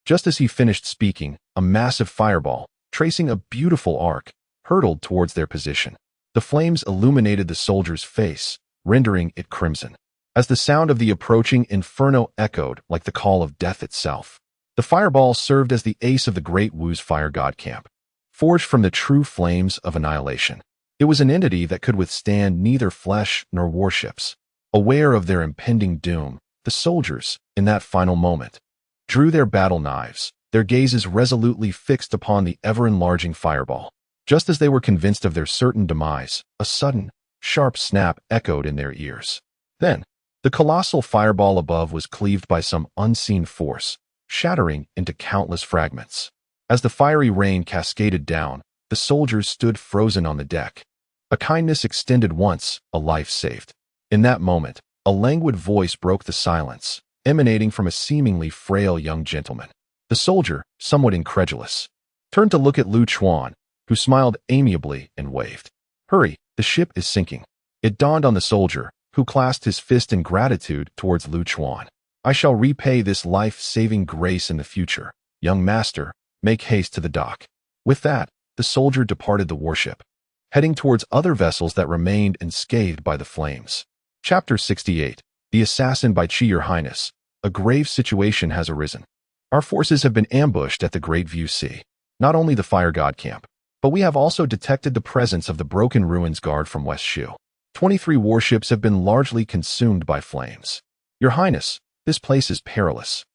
Speaker 1: Just as he finished speaking, a massive fireball, tracing a beautiful arc, hurtled towards their position. The flames illuminated the soldier's face, rendering it crimson, as the sound of the approaching inferno echoed like the call of death itself. The fireball served as the ace of the great Wu's fire god camp, forged from the true flames of annihilation. It was an entity that could withstand neither flesh nor warships. Aware of their impending doom, the soldiers, in that final moment, drew their battle knives, their gazes resolutely fixed upon the ever-enlarging fireball. Just as they were convinced of their certain demise, a sudden, sharp snap echoed in their ears. Then, the colossal fireball above was cleaved by some unseen force, shattering into countless fragments. As the fiery rain cascaded down, the soldiers stood frozen on the deck. A kindness extended once, a life saved. In that moment, a languid voice broke the silence, emanating from a seemingly frail young gentleman. The soldier, somewhat incredulous, turned to look at Lu Chuan, who smiled amiably and waved. Hurry, the ship is sinking. It dawned on the soldier, who clasped his fist in gratitude towards Lu Chuan. I shall repay this life-saving grace in the future. Young master, make haste to the dock. With that, the soldier departed the warship, heading towards other vessels that remained unscathed by the flames. Chapter 68. The Assassin by Chi. Your Highness. A grave situation has arisen. Our forces have been ambushed at the Great View Sea. Not only the Fire God camp, but we have also detected the presence of the Broken Ruins Guard from West Shu. 23 warships have been largely consumed by flames. Your Highness, this place is perilous.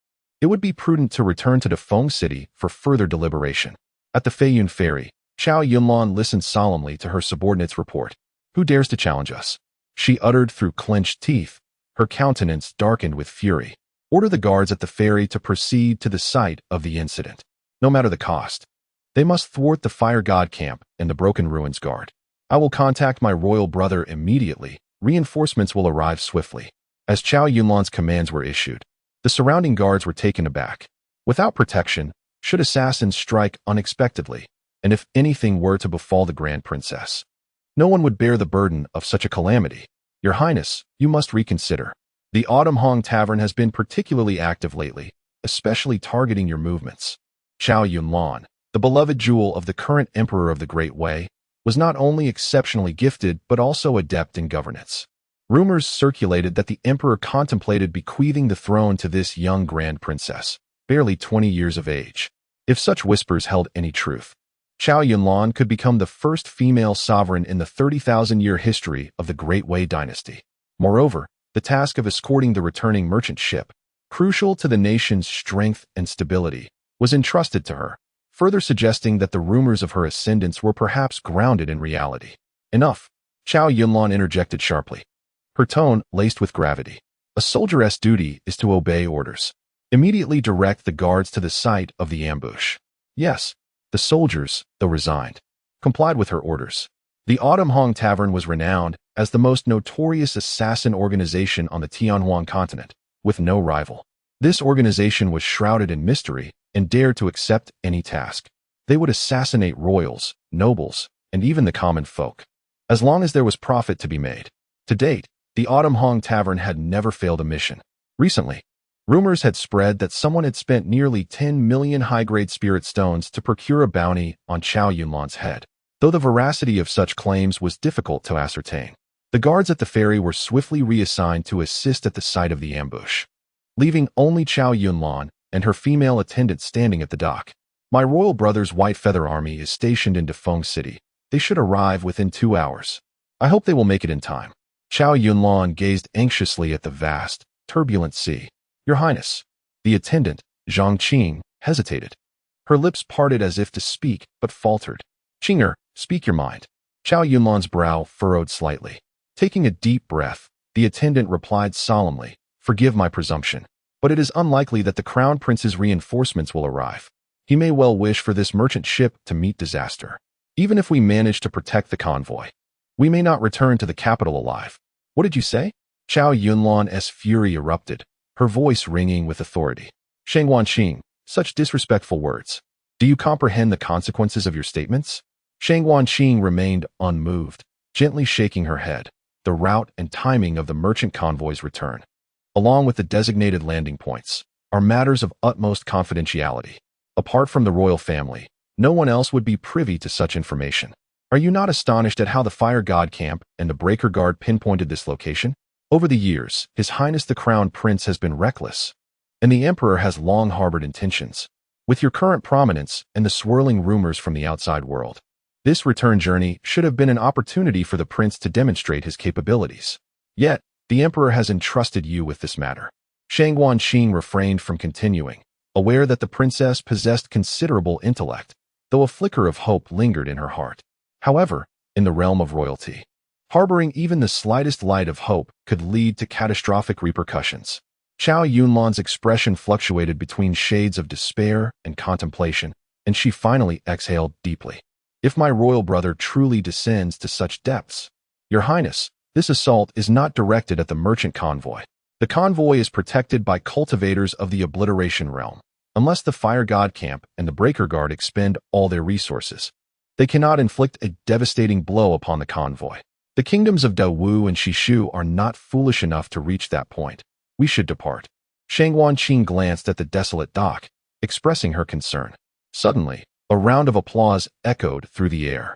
Speaker 1: It would be prudent to return to Defeng City for further deliberation. At the Feiyun Ferry, Chao Yunlan listened solemnly to her subordinate's report. Who dares to challenge us? She uttered through clenched teeth, her countenance darkened with fury. Order the guards at the ferry to proceed to the site of the incident, no matter the cost. They must thwart the Fire God camp and the Broken Ruins Guard. I will contact my royal brother immediately. Reinforcements will arrive swiftly. As Chao Yunlan's commands were issued, the surrounding guards were taken aback. Without protection, should assassins strike unexpectedly, and if anything were to befall the Grand Princess, no one would bear the burden of such a calamity. Your Highness, you must reconsider. The Autumn Hong Tavern has been particularly active lately, especially targeting your movements. Chao Yunlan, the beloved jewel of the current Emperor of the Great Way, was not only exceptionally gifted but also adept in governance. Rumors circulated that the Emperor contemplated bequeathing the throne to this young Grand Princess, barely 20 years of age. If such whispers held any truth, Chao Yunlan could become the first female sovereign in the 30,000-year history of the Great Wei dynasty. Moreover, the task of escorting the returning merchant ship, crucial to the nation's strength and stability, was entrusted to her, further suggesting that the rumors of her ascendance were perhaps grounded in reality. Enough, Chao Yunlan interjected sharply, her tone laced with gravity. A soldier's duty is to obey orders. Immediately direct the guards to the site of the ambush. Yes, the soldiers, though resigned, complied with her orders. The Autumn Hong Tavern was renowned as the most notorious assassin organization on the Tianhuan continent, with no rival. This organization was shrouded in mystery and dared to accept any task. They would assassinate royals, nobles, and even the common folk, as long as there was profit to be made. To date, the Autumn Hong Tavern had never failed a mission. Recently, rumors had spread that someone had spent nearly 10 million high-grade spirit stones to procure a bounty on Chao Yunlan's head. Though the veracity of such claims was difficult to ascertain, the guards at the ferry were swiftly reassigned to assist at the site of the ambush, leaving only Chao Yunlan and her female attendant standing at the dock. My royal brother's White Feather Army is stationed in Defeng City. They should arrive within 2 hours. I hope they will make it in time. Chao Yunlan gazed anxiously at the vast, turbulent sea. Your Highness. The attendant, Zhang Qing, hesitated. Her lips parted as if to speak, but faltered. Qinger, speak your mind. Chao Yunlan's brow furrowed slightly. Taking a deep breath, the attendant replied solemnly, Forgive my presumption, but it is unlikely that the Crown Prince's reinforcements will arrive. He may well wish for this merchant ship to meet disaster. Even if we manage to protect the convoy, we may not return to the capital alive. What did you say? Chao Yunlan's fury erupted, her voice ringing with authority. Shang Wanqing, such disrespectful words. Do you comprehend the consequences of your statements? Shang Wanqing remained unmoved, gently shaking her head. The route and timing of the merchant convoy's return, along with the designated landing points, are matters of utmost confidentiality. Apart from the royal family, no one else would be privy to such information. Are you not astonished at how the Fire God camp and the Breaker Guard pinpointed this location? Over the years, His Highness the Crown Prince has been reckless, and the Emperor has long harbored intentions. With your current prominence and the swirling rumors from the outside world, this return journey should have been an opportunity for the prince to demonstrate his capabilities. Yet, the Emperor has entrusted you with this matter. Shang Wanqing refrained from continuing, aware that the princess possessed considerable intellect, though a flicker of hope lingered in her heart. However, in the realm of royalty, harboring even the slightest light of hope could lead to catastrophic repercussions. Chao Yunlan's expression fluctuated between shades of despair and contemplation, and she finally exhaled deeply. If my royal brother truly descends to such depths, Your Highness, this assault is not directed at the merchant convoy. The convoy is protected by cultivators of the obliteration realm. Unless the Fire God camp and the Breaker Guard expend all their resources, they cannot inflict a devastating blow upon the convoy. The kingdoms of Dawu and Shishu are not foolish enough to reach that point. We should depart. Shang Wanqing glanced at the desolate dock, expressing her concern. Suddenly, a round of applause echoed through the air.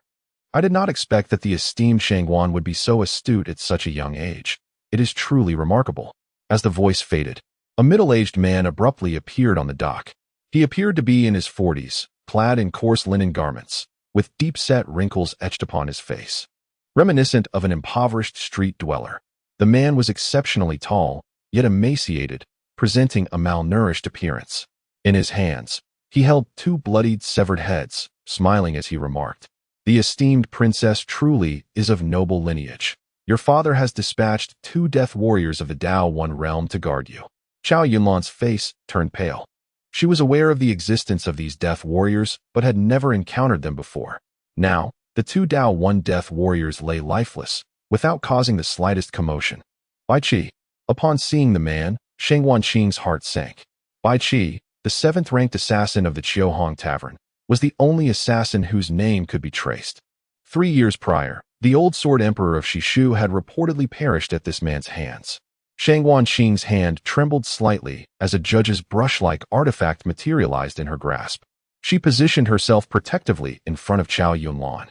Speaker 1: I did not expect that the esteemed Shang Wan would be so astute at such a young age. It is truly remarkable. As the voice faded, a middle-aged man abruptly appeared on the dock. He appeared to be in his 40s, clad in coarse linen garments, with deep-set wrinkles etched upon his face. reminiscent of an impoverished street dweller. The man was exceptionally tall, yet emaciated, presenting a malnourished appearance. In his hands, he held two bloodied, severed heads, smiling as he remarked, "The esteemed princess truly is of noble lineage. Your father has dispatched 2 death warriors of the Dao One realm to guard you." Chow Yunlan's face turned pale. She was aware of the existence of these death warriors, but had never encountered them before. Now, the 2 Dao One death warriors lay lifeless, without causing the slightest commotion. Bai Qi. Upon seeing the man, Shang Wanqing's heart sank. Bai Qi, the 7th-ranked assassin of the Qiuhong Tavern, was the only assassin whose name could be traced. 3 years prior, the old sword emperor of Shishu had reportedly perished at this man's hands. Shang Wanqing's hand trembled slightly as a judge's brush-like artifact materialized in her grasp. She positioned herself protectively in front of Chow Yunlan.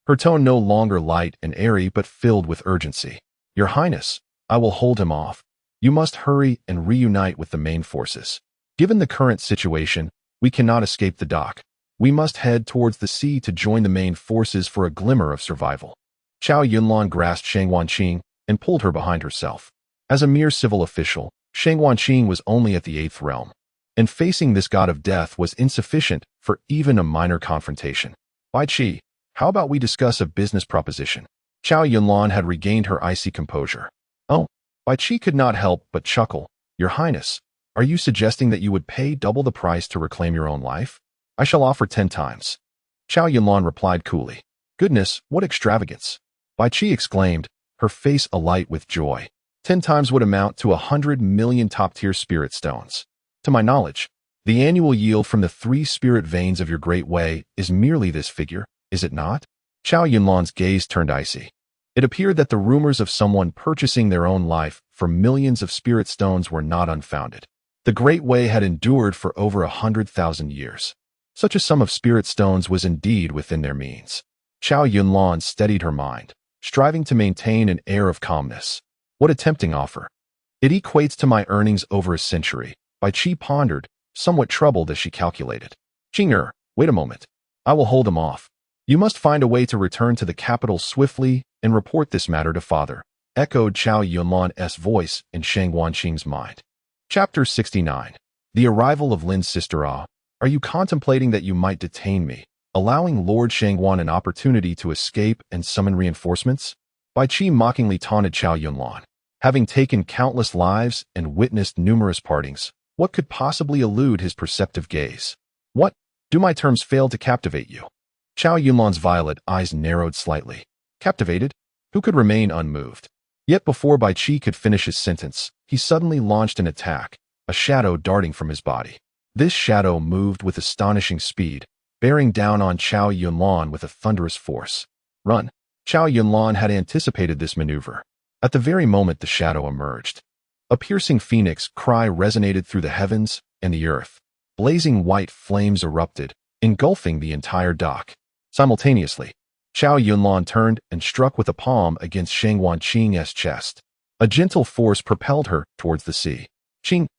Speaker 1: Her tone no longer light and airy but filled with urgency. "Your Highness, I will hold him off. You must hurry and reunite with the main forces. Given the current situation, we cannot escape the dock. We must head towards the sea to join the main forces for a glimmer of survival." Chow Yunlan grasped Shang Wanqing and pulled her behind herself. As a mere civil official, Shang Wanqing was only at the 8th realm, and facing this god of death was insufficient for even a minor confrontation. "Bai Qi, how about we discuss a business proposition?" Chow Yunlan had regained her icy composure. "Oh," Bai Qi could not help but chuckle. "Your Highness, are you suggesting that you would pay double the price to reclaim your own life?" "I shall offer 10 times. Chow Yunlan replied coolly. "Goodness, what extravagance!" Bai Qi exclaimed, her face alight with joy. 10 times would amount to 100 million top-tier spirit stones. To my knowledge, the annual yield from the 3 spirit veins of your great way is merely this figure, is it not? Chow Yunlan's gaze turned icy. It appeared that the rumors of someone purchasing their own life for millions of spirit stones were not unfounded. The Great Way had endured for over 100,000 years. Such a sum of spirit stones was indeed within their means. Chow Yunlan steadied her mind, striving to maintain an air of calmness. What a tempting offer. "It equates to my earnings over a century," Bai Qi pondered, somewhat troubled as she calculated. "Qing'er, wait a moment. I will hold him off. You must find a way to return to the capital swiftly and report this matter to father," echoed Chow Yunlan's voice in Shang Wanqing's mind. Chapter 69. The Arrival of Lin's Sister Ah. "Are you contemplating that you might detain me, allowing Lord Shangwan an opportunity to escape and summon reinforcements?" Bai Qi mockingly taunted Chow Yunlan. Having taken countless lives and witnessed numerous partings, what could possibly elude his perceptive gaze? "What? Do my terms fail to captivate you?" Chow Yunlan's violet eyes narrowed slightly. Captivated? Who could remain unmoved? Yet before Bai Qi could finish his sentence, he suddenly launched an attack, a shadow darting from his body. This shadow moved with astonishing speed, bearing down on Chow Yunlan with a thunderous force. "Run!" Chow Yunlan had anticipated this maneuver. At the very moment the shadow emerged, a piercing phoenix cry resonated through the heavens and the earth. Blazing white flames erupted, engulfing the entire dock. Simultaneously, Chow Yunlan turned and struck with a palm against Shang Wanqing's chest. A gentle force propelled her towards the sea.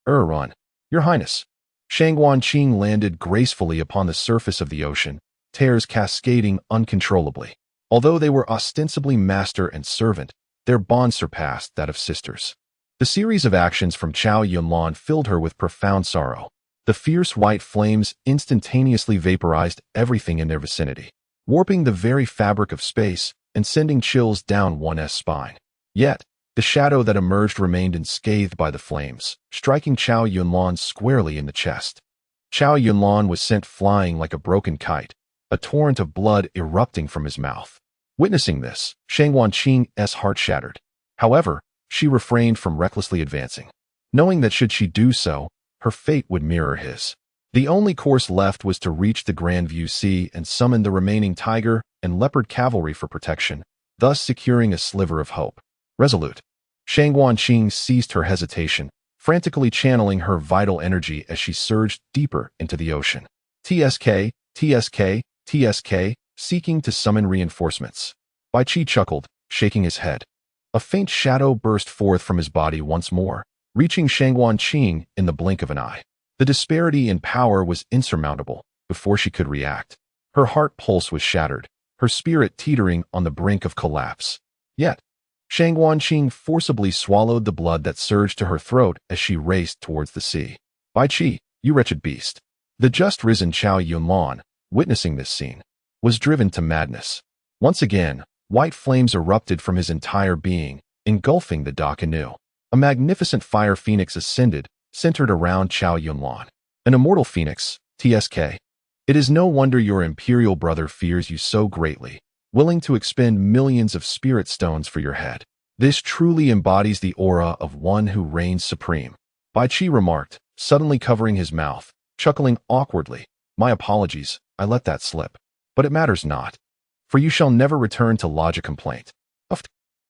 Speaker 1: "Run, Your Highness." Shang Wanqing landed gracefully upon the surface of the ocean, tears cascading uncontrollably. Although they were ostensibly master and servant, their bond surpassed that of sisters. The series of actions from Chow Yunlan filled her with profound sorrow. The fierce white flames instantaneously vaporized everything in their vicinity, warping the very fabric of space and sending chills down one's spine. Yet, the shadow that emerged remained unscathed by the flames, striking Chow Yunlan squarely in the chest. Chow Yunlan was sent flying like a broken kite, a torrent of blood erupting from his mouth. Witnessing this, Shang Wanqing's heart shattered. However, she refrained from recklessly advancing, knowing that should she do so, her fate would mirror his. The only course left was to reach the Grandview Sea and summon the remaining tiger and leopard cavalry for protection, thus securing a sliver of hope. Resolute, Shang Wanqing ceased her hesitation, frantically channeling her vital energy as she surged deeper into the ocean. TSK, TSK, TSK, seeking to summon reinforcements. Bai Qi chuckled, shaking his head. A faint shadow burst forth from his body once more, reaching Shang Wanqing in the blink of an eye. The disparity in power was insurmountable before she could react. Her heart pulse was shattered, her spirit teetering on the brink of collapse. Yet, Shang Wanqing forcibly swallowed the blood that surged to her throat as she raced towards the sea. Bai Qi, you wretched beast. The just risen Chao Yunlan, witnessing this scene, was driven to madness. Once again, white flames erupted from his entire being, engulfing the dock anew. A magnificent fire phoenix ascended, centered around Chao Yunlan. An immortal phoenix, TSK. It is no wonder your imperial brother fears you so greatly, willing to expend millions of spirit stones for your head. This truly embodies the aura of one who reigns supreme. Bai Qi remarked, suddenly covering his mouth, chuckling awkwardly. My apologies, I let that slip. But it matters not, for you shall never return to lodge a complaint.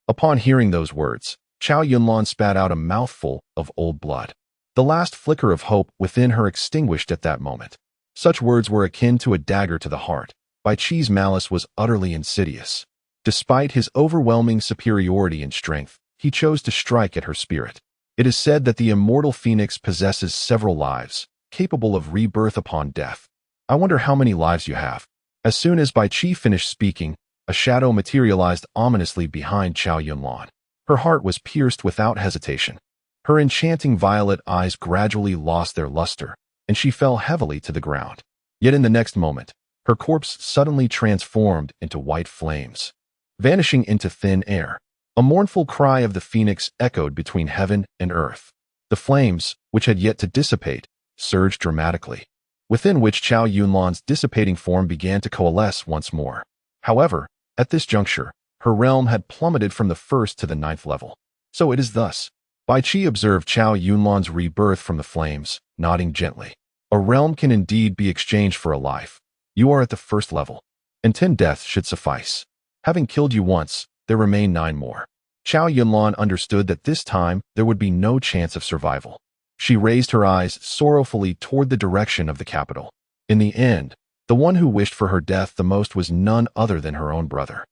Speaker 1: Upon hearing those words, Chao Yunlan spat out a mouthful of old blood. The last flicker of hope within her extinguished at that moment. Such words were akin to a dagger to the heart. Bai Qi's malice was utterly insidious. Despite his overwhelming superiority in strength, he chose to strike at her spirit. It is said that the immortal phoenix possesses several lives, capable of rebirth upon death. I wonder how many lives you have. As soon as Bai Qi finished speaking, a shadow materialized ominously behind Chao Yunlan. Her heart was pierced without hesitation. Her enchanting violet eyes gradually lost their luster, and she fell heavily to the ground. Yet in the next moment, her corpse suddenly transformed into white flames, vanishing into thin air. A mournful cry of the phoenix echoed between heaven and earth. The flames, which had yet to dissipate, surged dramatically, within which Chao Yunlan's dissipating form began to coalesce once more. However, at this juncture, her realm had plummeted from the 1st to the 9th level. So it is thus. Bai Qi observed Chao Yunlan's rebirth from the flames, nodding gently. A realm can indeed be exchanged for a life. You are at the 1st level, and 10 deaths should suffice. Having killed you once, there remain 9 more. Chao Yunlan understood that this time there would be no chance of survival. She raised her eyes sorrowfully toward the direction of the capital. In the end, the one who wished for her death the most was none other than her own brother.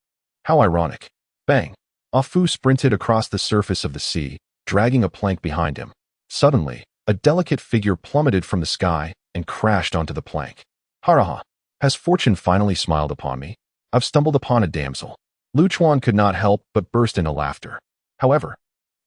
Speaker 1: How ironic. Bang! Ah Fu sprinted across the surface of the sea, dragging a plank behind him. Suddenly, a delicate figure plummeted from the sky and crashed onto the plank. Haraha! Has fortune finally smiled upon me? I've stumbled upon a damsel. Lu Chuan could not help but burst into laughter. However,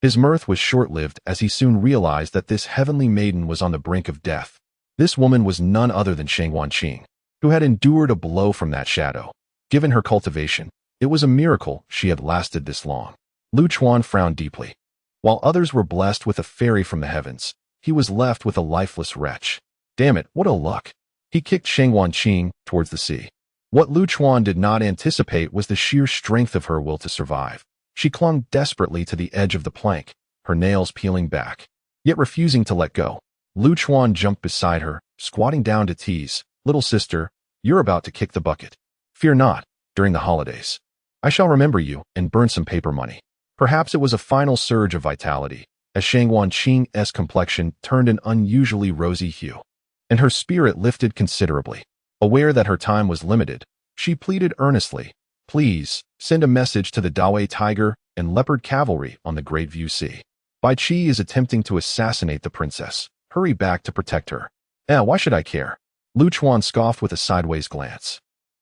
Speaker 1: his mirth was short-lived as he soon realized that this heavenly maiden was on the brink of death. This woman was none other than Shang Wanqing, who had endured a blow from that shadow. Given her cultivation, it was a miracle she had lasted this long. Lu Chuan frowned deeply. While others were blessed with a fairy from the heavens, he was left with a lifeless wretch. Damn it, what a luck! He kicked Shang Wanqing towards the sea. What Lu Chuan did not anticipate was the sheer strength of her will to survive. She clung desperately to the edge of the plank, her nails peeling back, yet refusing to let go. Lu Chuan jumped beside her, squatting down to tease. Little sister, you're about to kick the bucket. Fear not, during the holidays. I shall remember you and burn some paper money. Perhaps it was a final surge of vitality, as Shang Wanqing's complexion turned an unusually rosy hue, and her spirit lifted considerably. Aware that her time was limited, she pleaded earnestly, please, send a message to the Dawei Tiger and Leopard Cavalry on the Great View Sea. Bai Qi is attempting to assassinate the princess. Hurry back to protect her. Why should I care? Lu Chuan scoffed with a sideways glance.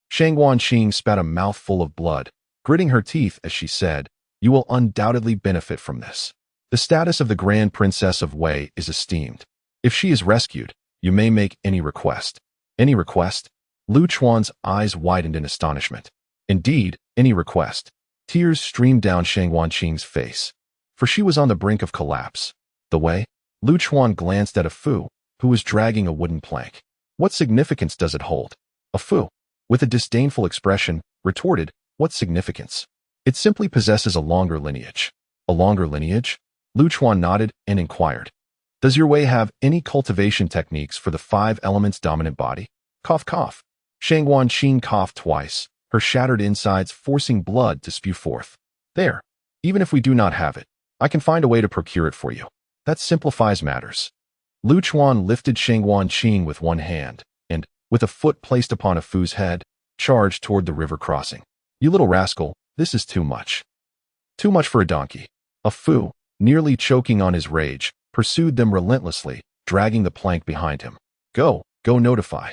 Speaker 1: Shang Wanqing spat a mouthful of blood, gritting her teeth as she said, you will undoubtedly benefit from this. The status of the Grand Princess of Wei is esteemed. If she is rescued, you may make any request. Any request? Lu Chuan's eyes widened in astonishment. Indeed, any request. Tears streamed down Shang Wanqing's face, for she was on the brink of collapse. The way? Lu Chuan glanced at Ah Fu, who was dragging a wooden plank. What significance does it hold? Ah Fu, with a disdainful expression, retorted, what significance? It simply possesses a longer lineage. A longer lineage? Lu Chuan nodded and inquired. Does your Wei have any cultivation techniques for the 5 elements dominant body? Cough, cough. Shang Wanqing coughed twice, her shattered insides forcing blood to spew forth. There. Even if we do not have it, I can find a way to procure it for you. That simplifies matters. Lu Chuan lifted Shang Wanqing with one hand, and, with a foot placed upon Ah Fu's head, charged toward the river crossing. You little rascal, this is too much. Too much for a donkey. Ah Fu, nearly choking on his rage, pursued them relentlessly, dragging the plank behind him. Go notify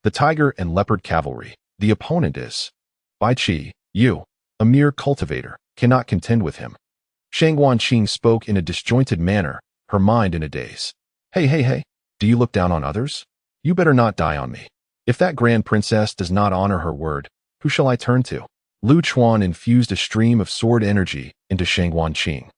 Speaker 1: the Tiger and Leopard Cavalry. The opponent is. Bai Qi, you, a mere cultivator, cannot contend with him. Shang Wanqing spoke in a disjointed manner, her mind in a daze. Hey, do you look down on others? You better not die on me. If that grand princess does not honor her word, who shall I turn to? Lu Chuan infused a stream of sword energy into Shang Wanqing,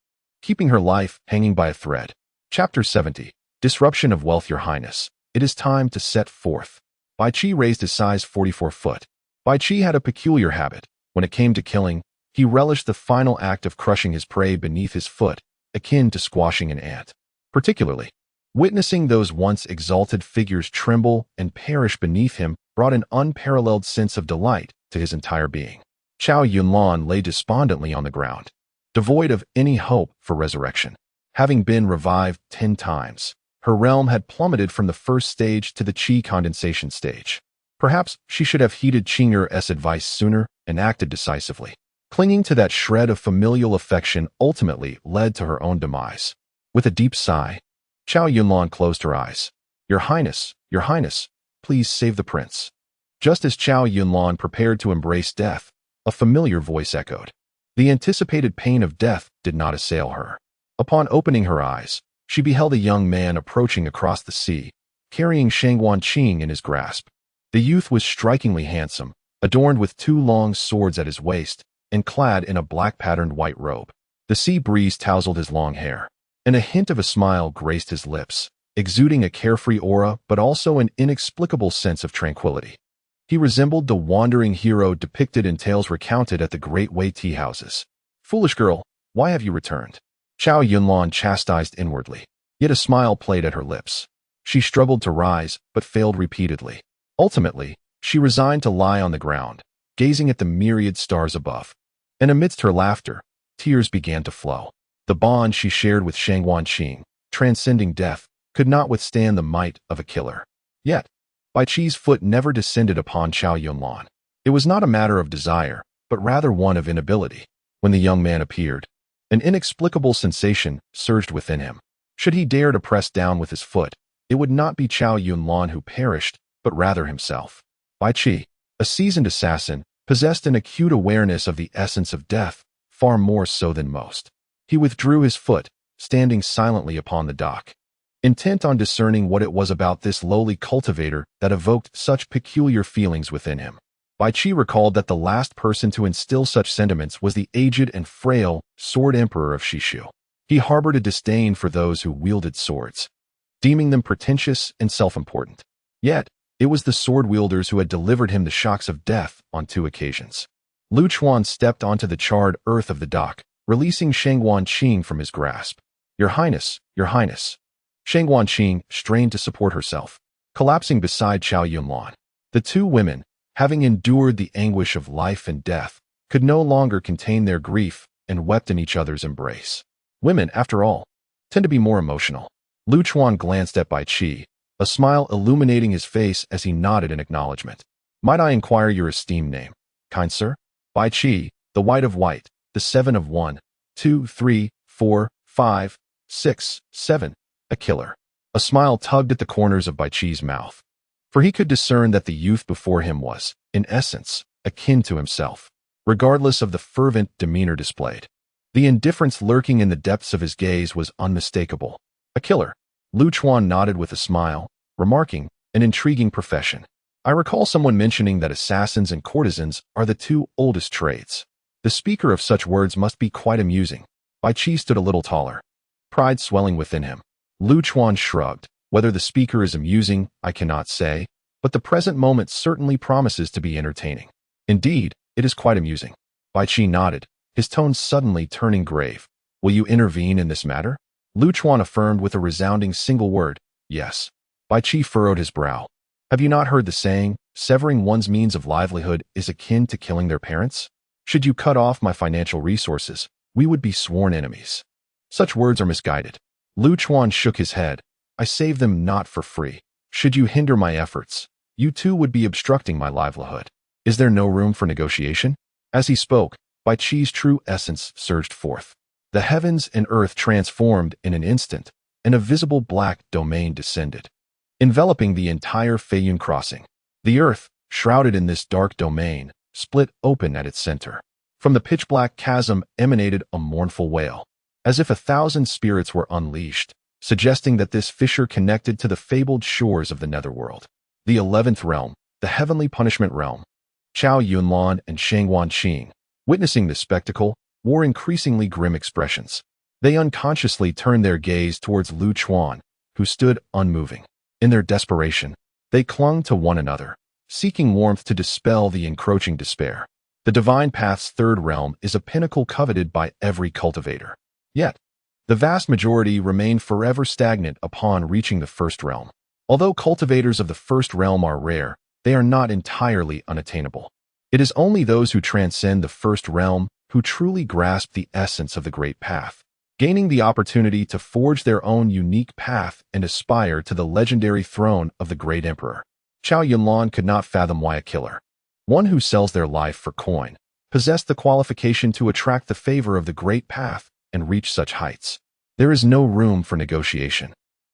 Speaker 1: keeping her life hanging by a thread. Chapter 70. Disruption of Wealth. Your Highness, it is time to set forth. Bai Qi raised his size 44 foot. Bai Qi had a peculiar habit. When it came to killing, he relished the final act of crushing his prey beneath his foot, akin to squashing an ant. Particularly, witnessing those once exalted figures tremble and perish beneath him brought an unparalleled sense of delight to his entire being. Chow Yunlan lay despondently on the ground, devoid of any hope for resurrection. Having been revived 10 times, her realm had plummeted from the first stage to the qi condensation stage. Perhaps she should have heeded Qing'er's advice sooner and acted decisively. Clinging to that shred of familial affection ultimately led to her own demise. With a deep sigh, Chow Yunlan closed her eyes. Your Highness, please save the prince. Just as Chow Yunlan prepared to embrace death, a familiar voice echoed. The anticipated pain of death did not assail her. Upon opening her eyes, she beheld a young man approaching across the sea, carrying Shang Wanqing in his grasp. The youth was strikingly handsome, adorned with 2 long swords at his waist, and clad in a black-patterned white robe. The sea breeze tousled his long hair, and a hint of a smile graced his lips, exuding a carefree aura but also an inexplicable sense of tranquility. He resembled the wandering hero depicted in tales recounted at the great Wei tea houses. Foolish girl, why have you returned? Chow Yunlan chastised inwardly, yet a smile played at her lips. She struggled to rise, but failed repeatedly. Ultimately, she resigned to lie on the ground, gazing at the myriad stars above. And amidst her laughter, tears began to flow. The bond she shared with Shang Wanqing, transcending death, could not withstand the might of a killer. Yet, Bai Qi's foot never descended upon Chow Yunlan. It was not a matter of desire, but rather one of inability. When the young man appeared, an inexplicable sensation surged within him. Should he dare to press down with his foot, it would not be Chow Yunlan who perished, but rather himself. Bai Qi, a seasoned assassin, possessed an acute awareness of the essence of death, far more so than most. He withdrew his foot, standing silently upon the dock, intent on discerning what it was about this lowly cultivator that evoked such peculiar feelings within him. Bai Qi recalled that the last person to instill such sentiments was the aged and frail Sword Emperor of Shishu. He harbored a disdain for those who wielded swords, deeming them pretentious and self-important. Yet, it was the sword wielders who had delivered him the shocks of death on 2 occasions. Lu Chuan stepped onto the charred earth of the dock, releasing Shang Wanqing from his grasp. Your Highness. Shang Wanqing strained to support herself, collapsing beside Chow Yunlan. The 2 women, having endured the anguish of life and death, could no longer contain their grief and wept in each other's embrace. Women, after all, tend to be more emotional. Lu Chuan glanced at Bai Qi, a smile illuminating his face as he nodded in acknowledgement. Might I inquire your esteemed name, kind sir? Bai Qi, the white of white, the 7 of 1, 2, 3, 4, 5, 6, 7, a killer. A smile tugged at the corners of Bai Qi's mouth, for he could discern that the youth before him was, in essence, akin to himself, regardless of the fervent demeanor displayed. The indifference lurking in the depths of his gaze was unmistakable. A killer. Lu Chuan nodded with a smile, remarking, an intriguing profession. I recall someone mentioning that assassins and courtesans are the 2 oldest trades. The speaker of such words must be quite amusing. Bai Qi stood a little taller, pride swelling within him. Lu Chuan shrugged. Whether the speaker is amusing, I cannot say, but the present moment certainly promises to be entertaining. Indeed, it is quite amusing. Bai Qi nodded, his tone suddenly turning grave. Will you intervene in this matter? Lu Chuan affirmed with a resounding single word, yes. Bai Qi furrowed his brow. Have you not heard the saying, severing one's means of livelihood is akin to killing their parents? Should you cut off my financial resources, we would be sworn enemies. Such words are misguided. Lu Chuan shook his head. I save them not for free. Should you hinder my efforts, you too would be obstructing my livelihood. Is there no room for negotiation? As he spoke, Bai Qi's true essence surged forth. The heavens and earth transformed in an instant, and a visible black domain descended, enveloping the entire Feiyun crossing. The earth, shrouded in this dark domain, split open at its center. From the pitch-black chasm emanated a mournful wail, as if 1,000 spirits were unleashed, suggesting that this fissure connected to the fabled shores of the netherworld. The 11th realm, the heavenly punishment realm. Chao Yunlan and Shang Wanqing, witnessing this spectacle, wore increasingly grim expressions. They unconsciously turned their gaze towards Lu Chuan, who stood unmoving. In their desperation, they clung to one another, seeking warmth to dispel the encroaching despair. The Divine Path's third realm is a pinnacle coveted by every cultivator. Yet, the vast majority remain forever stagnant upon reaching the first realm. Although cultivators of the first realm are rare, they are not entirely unattainable. It is only those who transcend the first realm who truly grasp the essence of the Great Path, gaining the opportunity to forge their own unique path and aspire to the legendary throne of the Great Emperor. Chao Yunlan could not fathom why a killer, one who sells their life for coin, possessed the qualification to attract the favor of the Great Path and reach such heights. There is no room for negotiation.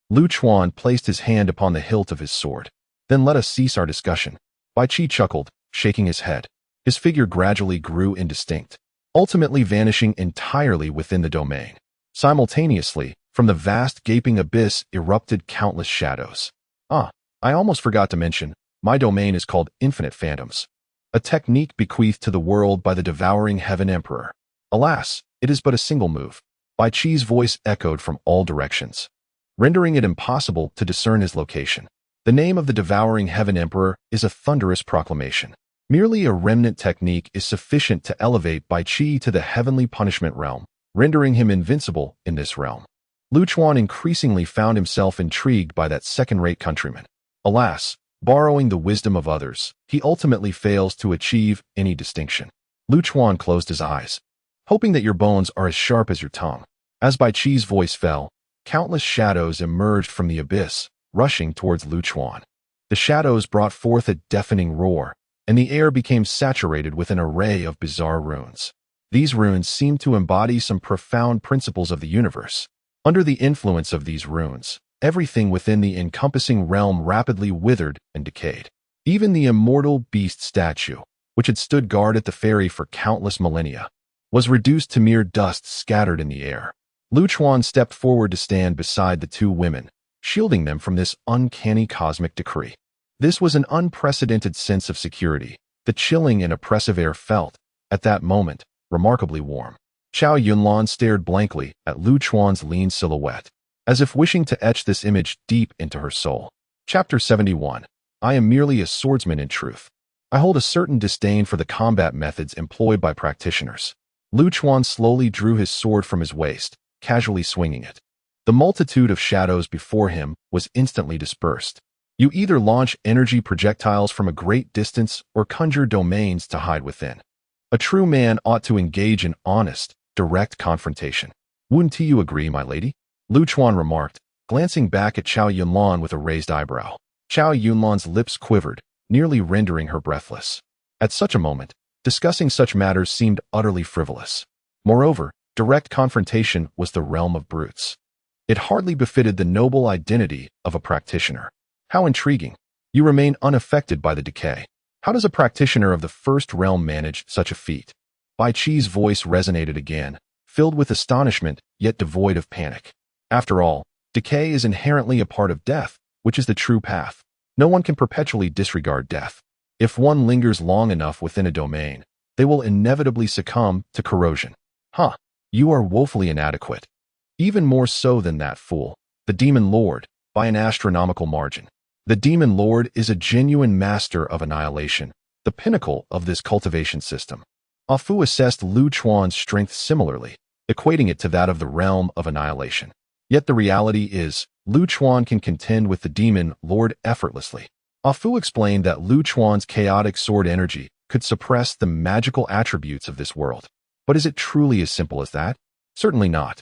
Speaker 1: Lu Chuan placed his hand upon the hilt of his sword. Then let us cease our discussion. Bai Qi chuckled, shaking his head. His figure gradually grew indistinct, ultimately vanishing entirely within the domain. Simultaneously, from the vast gaping abyss erupted countless shadows. I almost forgot to mention, my domain is called Infinite Phantoms, a technique bequeathed to the world by the devouring Heaven Emperor. Alas, it is but a single move. Bai Qi's voice echoed from all directions, rendering it impossible to discern his location. The name of the devouring Heaven Emperor is a thunderous proclamation. Merely a remnant technique is sufficient to elevate Bai Qi to the heavenly punishment realm, rendering him invincible in this realm. Lu Chuan increasingly found himself intrigued by that second-rate countryman. Alas, borrowing the wisdom of others, he ultimately fails to achieve any distinction. Lu Chuan closed his eyes, hoping that your bones are as sharp as your tongue. As Bai Qi's voice fell, countless shadows emerged from the abyss, rushing towards Lu Chuan. The shadows brought forth a deafening roar, and the air became saturated with an array of bizarre runes. These runes seemed to embody some profound principles of the universe. Under the influence of these runes, everything within the encompassing realm rapidly withered and decayed. Even the immortal beast statue, which had stood guard at the ferry for countless millennia, was reduced to mere dust scattered in the air. Lu Chuan stepped forward to stand beside the two women, shielding them from this uncanny cosmic decree. This was an unprecedented sense of security. The chilling and oppressive air felt, at that moment, remarkably warm. Chao Yunlan stared blankly at Lu Chuan's lean silhouette, as if wishing to etch this image deep into her soul. Chapter 71. I am merely a swordsman in truth. I hold a certain disdain for the combat methods employed by practitioners. Lu Chuan slowly drew his sword from his waist, casually swinging it. The multitude of shadows before him was instantly dispersed. You either launch energy projectiles from a great distance or conjure domains to hide within. A true man ought to engage in honest, direct confrontation. Wouldn't you agree, my lady? Lu Chuan remarked, glancing back at Chao Yunlan with a raised eyebrow. Chao Yunlan's lips quivered, nearly rendering her breathless. At such a moment, discussing such matters seemed utterly frivolous. Moreover, direct confrontation was the realm of brutes. It hardly befitted the noble identity of a practitioner. How intriguing. You remain unaffected by the decay. How does a practitioner of the first realm manage such a feat? Bai Qi's voice resonated again, filled with astonishment, yet devoid of panic. After all, decay is inherently a part of death, which is the true path. No one can perpetually disregard death. If one lingers long enough within a domain, they will inevitably succumb to corrosion. You are woefully inadequate. Even more so than that fool, the Demon Lord, by an astronomical margin. The Demon Lord is a genuine master of annihilation, the pinnacle of this cultivation system. Ah Fu assessed Lu Chuan's strength similarly, equating it to that of the realm of annihilation. Yet the reality is, Lu Chuan can contend with the Demon Lord effortlessly. Ah Fu explained that Lu Chuan's chaotic sword energy could suppress the magical attributes of this world. But is it truly as simple as that? Certainly not.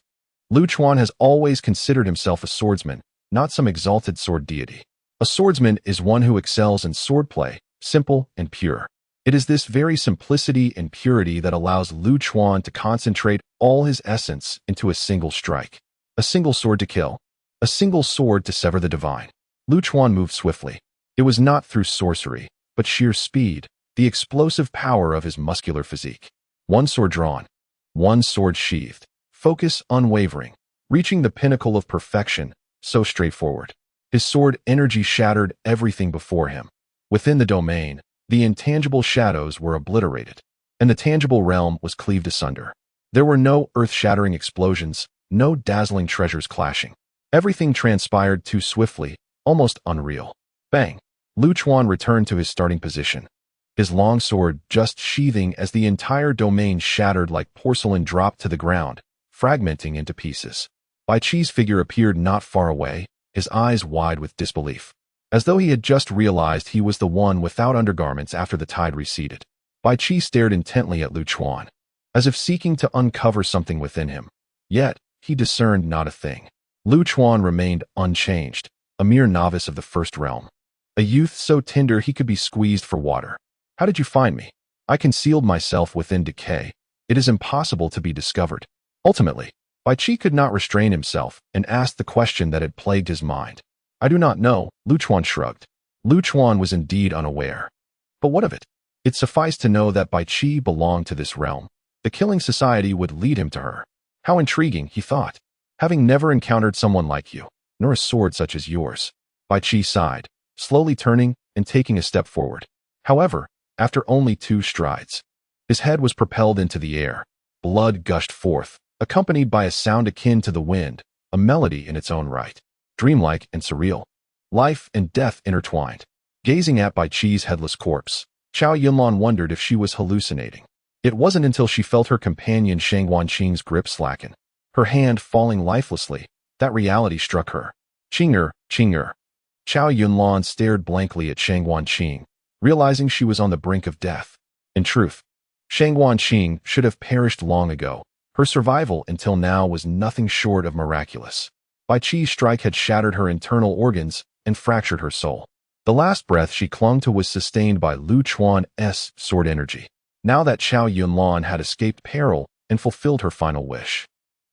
Speaker 1: Lu Chuan has always considered himself a swordsman, not some exalted sword deity. A swordsman is one who excels in swordplay, simple and pure. It is this very simplicity and purity that allows Lu Chuan to concentrate all his essence into a single strike. A single sword to kill. A single sword to sever the divine. Lu Chuan moved swiftly. It was not through sorcery, but sheer speed, the explosive power of his muscular physique. One sword drawn, one sword sheathed, focus unwavering, reaching the pinnacle of perfection, so straightforward. His sword energy shattered everything before him. Within the domain, the intangible shadows were obliterated, and the tangible realm was cleaved asunder. There were no earth-shattering explosions, no dazzling treasures clashing. Everything transpired too swiftly, almost unreal. Bang! Lu Chuan returned to his starting position, his long sword just sheathing as the entire domain shattered like porcelain dropped to the ground, fragmenting into pieces. Bai Qi's figure appeared not far away, his eyes wide with disbelief, as though he had just realized he was the one without undergarments after the tide receded. Bai Qi stared intently at Lu Chuan, as if seeking to uncover something within him. Yet, he discerned not a thing. Lu Chuan remained unchanged, a mere novice of the first realm. A youth so tender he could be squeezed for water. How did you find me? I concealed myself within decay. It is impossible to be discovered. Ultimately, Bai Qi could not restrain himself and asked the question that had plagued his mind. I do not know, Lu Chuan shrugged. Lu Chuan was indeed unaware. But what of it? It sufficed to know that Bai Qi belonged to this realm. The killing society would lead him to her. How intriguing, he thought. Having never encountered someone like you, nor a sword such as yours. Bai Qi sighed, slowly turning and taking a step forward. However, after only 2 strides, his head was propelled into the air. Blood gushed forth, accompanied by a sound akin to the wind, a melody in its own right, dreamlike and surreal. Life and death intertwined. Gazing at Bai Qi's headless corpse, Chao Yunlan wondered if she was hallucinating. It wasn't until she felt her companion Shang Wanqing's grip slacken, her hand falling lifelessly, that reality struck her. Qing'er, Qing'er. Chao Yunlan stared blankly at Shang Wanqing, realizing she was on the brink of death. In truth, Shang Wanqing should have perished long ago. Her survival until now was nothing short of miraculous. Bai Qi's strike had shattered her internal organs and fractured her soul. The last breath she clung to was sustained by Lu Chuan's sword energy. Now that Chao Yunlan had escaped peril and fulfilled her final wish,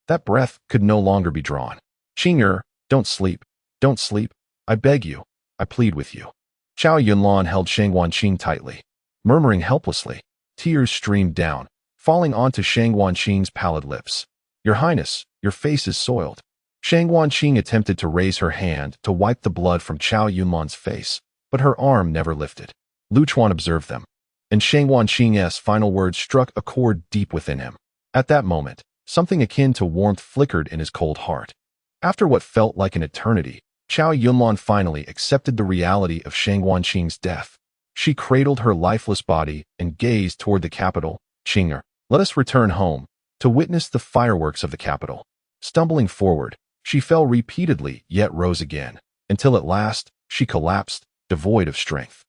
Speaker 1: that breath could no longer be drawn. Qing'er, don't sleep. Don't sleep. I beg you. I plead with you. Chao Yunlan held Shang Wanqing tightly, murmuring helplessly. Tears streamed down, falling onto Shang Wanqing's pallid lips. Your Highness, your face is soiled. Shang Wanqing attempted to raise her hand to wipe the blood from Chao Yunlan's face, but her arm never lifted. Lu Chuan observed them, and Shang Wanqing's final words struck a chord deep within him. At that moment, something akin to warmth flickered in his cold heart. After what felt like an eternity, Chao Yunlan finally accepted the reality of Shang Wanqing's death. She cradled her lifeless body and gazed toward the capital. Qing'er, let us return home, to witness the fireworks of the capital. Stumbling forward, she fell repeatedly yet rose again, until at last, she collapsed, devoid of strength.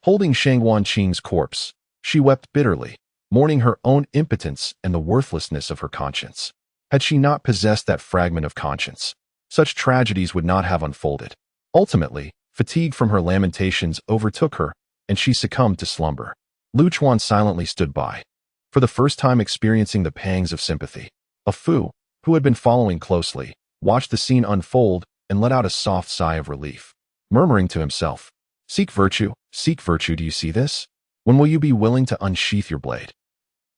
Speaker 1: Holding Shang Wanqing's corpse, she wept bitterly, mourning her own impotence and the worthlessness of her conscience. Had she not possessed that fragment of conscience, such tragedies would not have unfolded. Ultimately, fatigue from her lamentations overtook her, and she succumbed to slumber. Lu Chuan silently stood by, for the first time experiencing the pangs of sympathy. A Fu, who had been following closely, watched the scene unfold and let out a soft sigh of relief, murmuring to himself, seek virtue, do you see this? When will you be willing to unsheath your blade?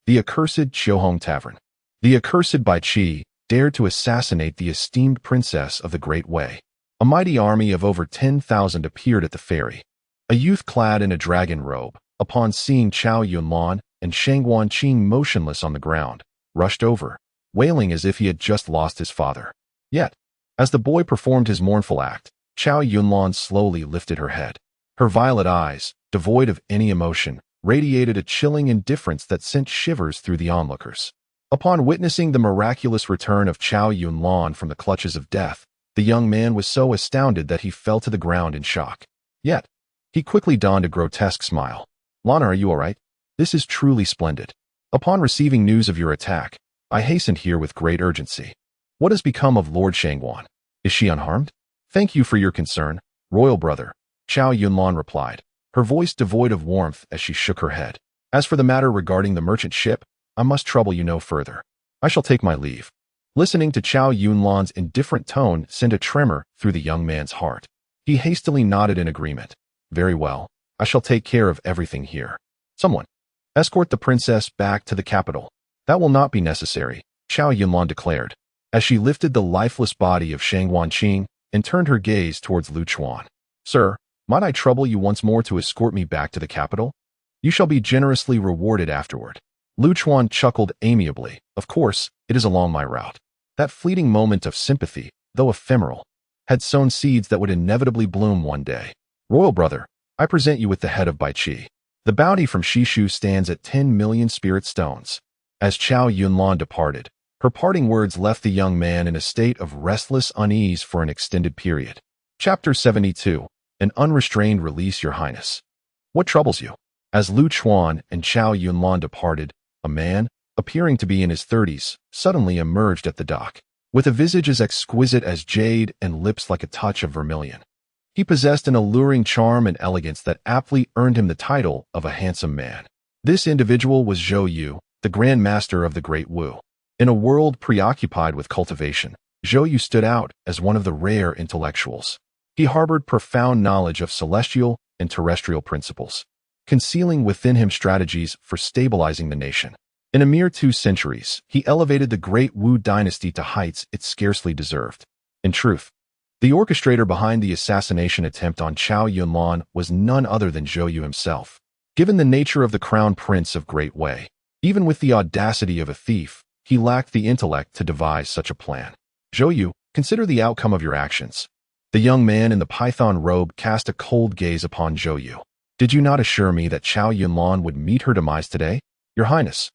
Speaker 1: The accursed Qiuhong Tavern. The accursed Bai Qi dared to assassinate the esteemed princess of the Great Way. A mighty army of over 10,000 appeared at the ferry. A youth clad in a dragon robe, upon seeing Chao Yunlan and Shang Wanqing motionless on the ground, rushed over, wailing as if he had just lost his father. Yet, as the boy performed his mournful act, Chao Yunlan slowly lifted her head. Her violet eyes, devoid of any emotion, radiated a chilling indifference that sent shivers through the onlookers. Upon witnessing the miraculous return of Chao Yunlan from the clutches of death, the young man was so astounded that he fell to the ground in shock. Yet, he quickly donned a grotesque smile. Lana, are you all right? This is truly splendid. Upon receiving news of your attack, I hastened here with great urgency. What has become of Lord Shangwan? Is she unharmed? Thank you for your concern, royal brother, Chao Yunlan replied, her voice devoid of warmth as she shook her head. As for the matter regarding the merchant ship, I must trouble you no further. I shall take my leave. Listening to Chao Yunlan's indifferent tone sent a tremor through the young man's heart. He hastily nodded in agreement. Very well, I shall take care of everything here. Someone, escort the princess back to the capital. That will not be necessary, Qiao Yunlan declared, as she lifted the lifeless body of Shang Wanqing and turned her gaze towards Lu Chuan. Sir, might I trouble you once more to escort me back to the capital? You shall be generously rewarded afterward. Lu Chuan chuckled amiably. Of course, it is along my route. That fleeting moment of sympathy, though ephemeral, had sown seeds that would inevitably bloom one day. Royal brother, I present you with the head of Bai Qi. The bounty from Shishu stands at 10 million spirit stones. As Qiao Yunlan departed, her parting words left the young man in a state of restless unease for an extended period. Chapter 72. An unrestrained release, Your Highness. What troubles you? As Lu Chuan and Qiao Yunlan departed, a man, appearing to be in his 30s, suddenly emerged at the dock, with a visage as exquisite as jade and lips like a touch of vermilion. He possessed an alluring charm and elegance that aptly earned him the title of a handsome man. This individual was Zhou Yu, the Grand Master of the Great Wu. In a world preoccupied with cultivation, Zhou Yu stood out as one of the rare intellectuals. He harbored profound knowledge of celestial and terrestrial principles, concealing within him strategies for stabilizing the nation. In a mere 2 centuries, he elevated the Great Wu dynasty to heights it scarcely deserved. In truth, the orchestrator behind the assassination attempt on Qiao Yunlan was none other than Zhou Yu himself. Given the nature of the crown prince of Great Wei, even with the audacity of a thief, he lacked the intellect to devise such a plan. Zhou Yu, consider the outcome of your actions. The young man in the python robe cast a cold gaze upon Zhou Yu. Did you not assure me that Qiao Yunlan would meet her demise today? Your Highness,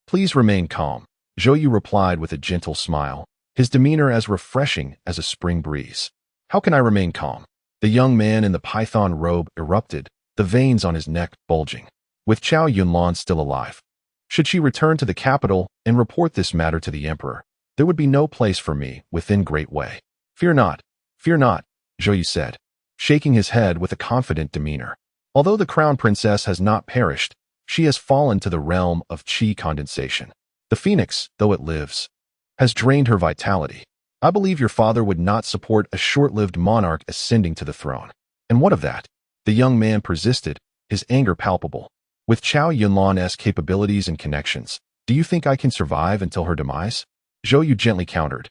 Speaker 1: please remain calm, Zhou Yu replied with a gentle smile, his demeanor as refreshing as a spring breeze. How can I remain calm? The young man in the python robe erupted, the veins on his neck bulging. With Qiao Yunlan still alive, should she return to the capital and report this matter to the emperor, there would be no place for me within Great Wei. Fear not, Zhou Yu said, shaking his head with a confident demeanor. Although the crown princess has not perished, she has fallen to the realm of qi condensation. The phoenix, though it lives, has drained her vitality. I believe your father would not support a short-lived monarch ascending to the throne. And what of that? The young man persisted, his anger palpable. With Qiao Yunlan's capabilities and connections, do you think I can survive until her demise? Zhou Yu gently countered.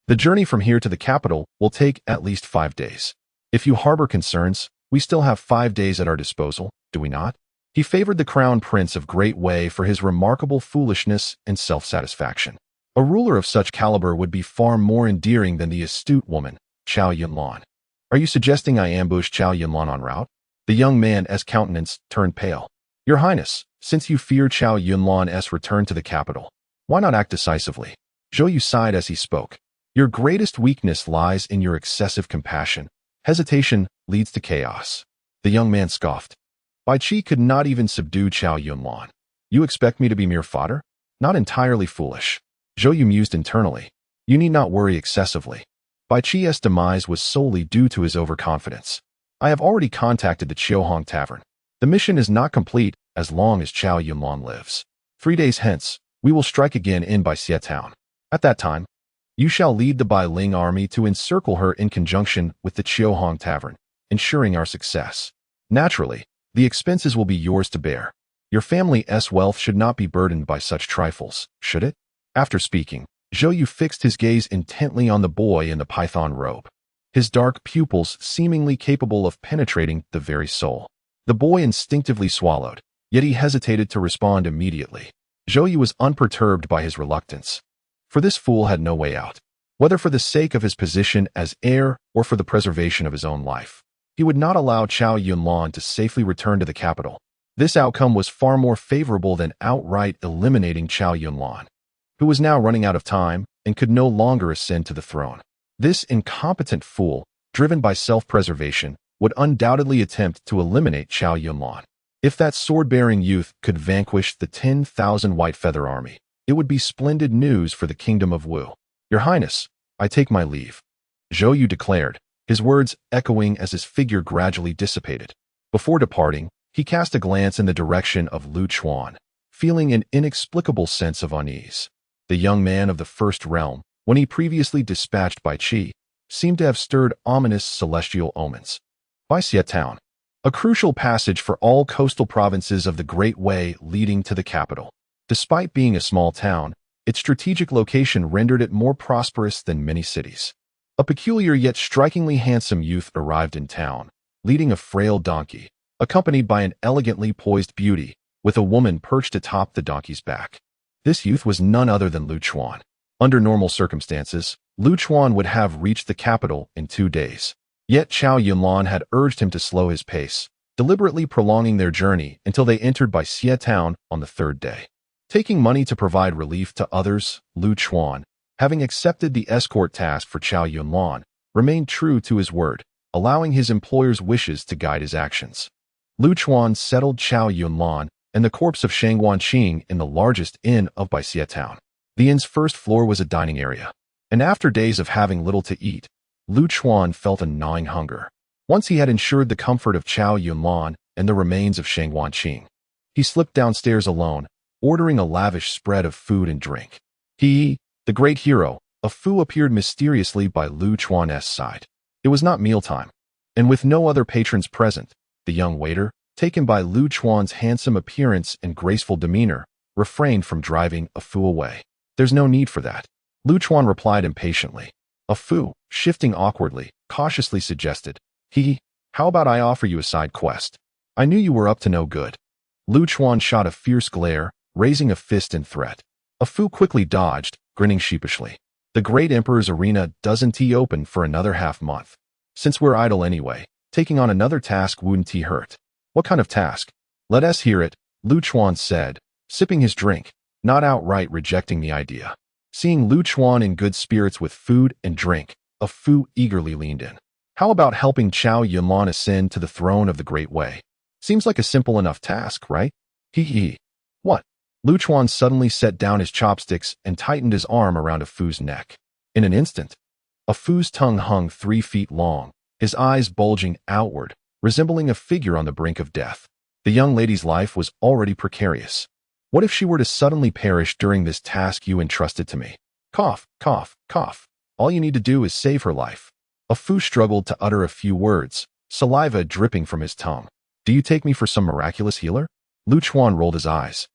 Speaker 1: The journey from here to the capital will take at least 5 days. If you harbor concerns, we still have 5 days at our disposal, do we not? He favored the crown prince of Great Wei for his remarkable foolishness and self-satisfaction. A ruler of such caliber would be far more endearing than the astute woman, Qiao Yunlan. Are you suggesting I ambush Qiao Yunlan en route? The young man's countenance turned pale. Your Highness, since you fear Qiao Yunlan's return to the capital, why not act decisively? Zhou Yu sighed as he spoke. Your greatest weakness lies in your excessive compassion. Hesitation leads to chaos. The young man scoffed. Bai Qi could not even subdue Qiao Yunlan. You expect me to be mere fodder? Not entirely foolish. Zhou Yu mused internally. You need not worry excessively. Bai Qi's demise was solely due to his overconfidence. I have already contacted the Qiuhong Tavern. The mission is not complete as long as Qiao Yunlan lives. 3 days hence, we will strike again in Baixie town. At that time, you shall lead the Bai Ling army to encircle her in conjunction with the Qiuhong Tavern, ensuring our success. Naturally, the expenses will be yours to bear. Your family's wealth should not be burdened by such trifles, should it? After speaking, Zhou Yu fixed his gaze intently on the boy in the python robe, his dark pupils seemingly capable of penetrating the very soul. The boy instinctively swallowed, yet he hesitated to respond immediately. Zhou Yu was unperturbed by his reluctance, for this fool had no way out. Whether for the sake of his position as heir or for the preservation of his own life, he would not allow Qiao Yunlan to safely return to the capital. This outcome was far more favorable than outright eliminating Qiao Yunlan, who was now running out of time and could no longer ascend to the throne. This incompetent fool, driven by self-preservation, would undoubtedly attempt to eliminate Qiao Yunlan. If that sword-bearing youth could vanquish the 10,000 White Feather Army, it would be splendid news for the kingdom of Wu. Your Highness, I take my leave, Zhou Yu declared, his words echoing as his figure gradually dissipated. Before departing, he cast a glance in the direction of Lu Chuan, feeling an inexplicable sense of unease. The young man of the First Realm, when he previously dispatched Bai Qi, seemed to have stirred ominous celestial omens. Baixie town. a crucial passage for all coastal provinces of the Great Way leading to the capital. Despite being a small town, its strategic location rendered it more prosperous than many cities. A peculiar yet strikingly handsome youth arrived in town, leading a frail donkey, accompanied by an elegantly poised beauty, with a woman perched atop the donkey's back. This youth was none other than Lu Chuan. Under normal circumstances, Lu Chuan would have reached the capital in 2 days. Yet Chao Yunlan had urged him to slow his pace, deliberately prolonging their journey until they entered Xie town on the 3rd day. Taking money to provide relief to others, Lu Chuan, having accepted the escort task for Chao Yunlan, remained true to his word, allowing his employer's wishes to guide his actions. Lu Chuan settled Chao Yunlan and the corpse of Shang Wanqing in the largest inn of Xie town. The inn's first floor was a dining area, and after days of having little to eat, Lu Chuan felt a gnawing hunger. Once he had ensured the comfort of Chao Yunlan and the remains of Shang Wanqing, he slipped downstairs alone, ordering a lavish spread of food and drink. He, the great hero, a Fu, appeared mysteriously by Lu Chuan's side. It was not mealtime, and with no other patrons present, the young waiter, taken by Lu Chuan's handsome appearance and graceful demeanor, refrained from driving a Fu away. There's no need for that, Lu Chuan replied impatiently. A Fu, shifting awkwardly, cautiously suggested, how about I offer you a side quest? I knew you were up to no good. Lu Chuan shot a fierce glare, raising a fist in threat. A Fu quickly dodged, grinning sheepishly. The great emperor's arena doesn't open for another half-month. Since we're idle anyway, taking on another task wouldn't hurt. What kind of task? Let us hear it, Lu Chuan said, sipping his drink, not outright rejecting the idea. Seeing Lu Chuan in good spirits with food and drink, a Fu eagerly leaned in. How about helping Chao Yunlan ascend to the throne of the Great Way? Seems like a simple enough task, right? What? Lu Chuan suddenly set down his chopsticks and tightened his arm around a Fu's neck. In an instant, a Fu's tongue hung 3 feet long, his eyes bulging outward, resembling a figure on the brink of death. The young lady's life was already precarious. What if she were to suddenly perish during this task you entrusted to me? Cough, cough, cough. All you need to do is save her life. A Fu struggled to utter a few words, saliva dripping from his tongue. Do you take me for some miraculous healer? Lu Chuan rolled his eyes,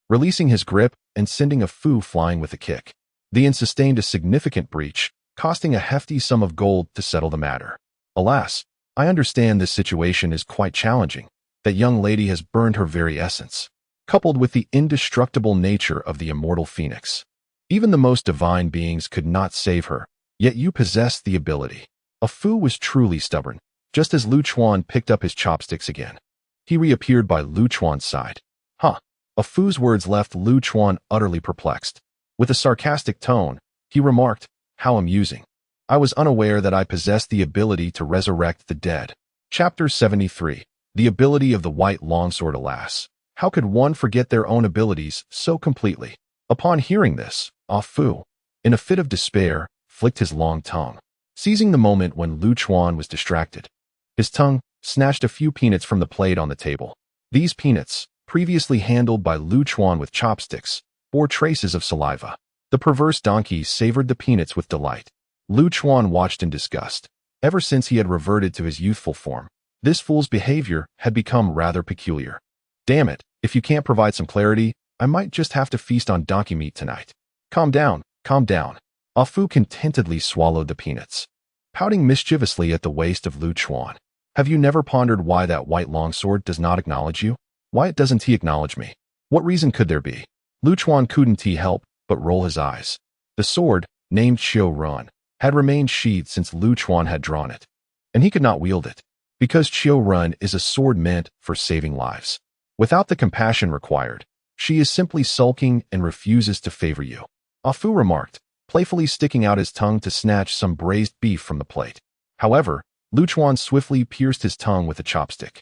Speaker 1: releasing his grip and sending a Fu flying with a kick. The inn sustained a significant breach, costing a hefty sum of gold to settle the matter. Alas, I understand this situation is quite challenging. That young lady has burned her very essence, coupled with the indestructible nature of the immortal phoenix. Even the most divine beings could not save her, yet you possess the ability. A Fu was truly stubborn, just as Lu Chuan picked up his chopsticks again. He reappeared by Lu Chuan's side. A Fu's words left Lu Chuan utterly perplexed. With a sarcastic tone, he remarked, how amusing. I was unaware that I possessed the ability to resurrect the dead. Chapter 73. The ability of the white longsword. Alas, how could one forget their own abilities so completely? Upon hearing this, Ah Fu, in a fit of despair, flicked his long tongue. Seizing the moment when Lu Chuan was distracted, his tongue snatched a few peanuts from the plate on the table. These peanuts, previously handled by Lu Chuan with chopsticks, bore traces of saliva. The perverse donkey savored the peanuts with delight. Lu Chuan watched in disgust. Ever since he had reverted to his youthful form, this fool's behavior had become rather peculiar. Damn it, if you can't provide some clarity, I might just have to feast on donkey meat tonight. Calm down, calm down. Ah Fu contentedly swallowed the peanuts, pouting mischievously at the waist of Lu Chuan. Have you never pondered why that white longsword does not acknowledge you? Why doesn't he acknowledge me? What reason could there be? Lu Chuan couldn't help but roll his eyes. The sword, named Xiu Run, had remained sheathed since Lu Chuan had drawn it, and he could not wield it, because Xiu Run is a sword meant for saving lives. Without the compassion required, she is simply sulking and refuses to favor you. Ah Fu remarked, playfully sticking out his tongue to snatch some braised beef from the plate. However, Lu Chuan swiftly pierced his tongue with a chopstick,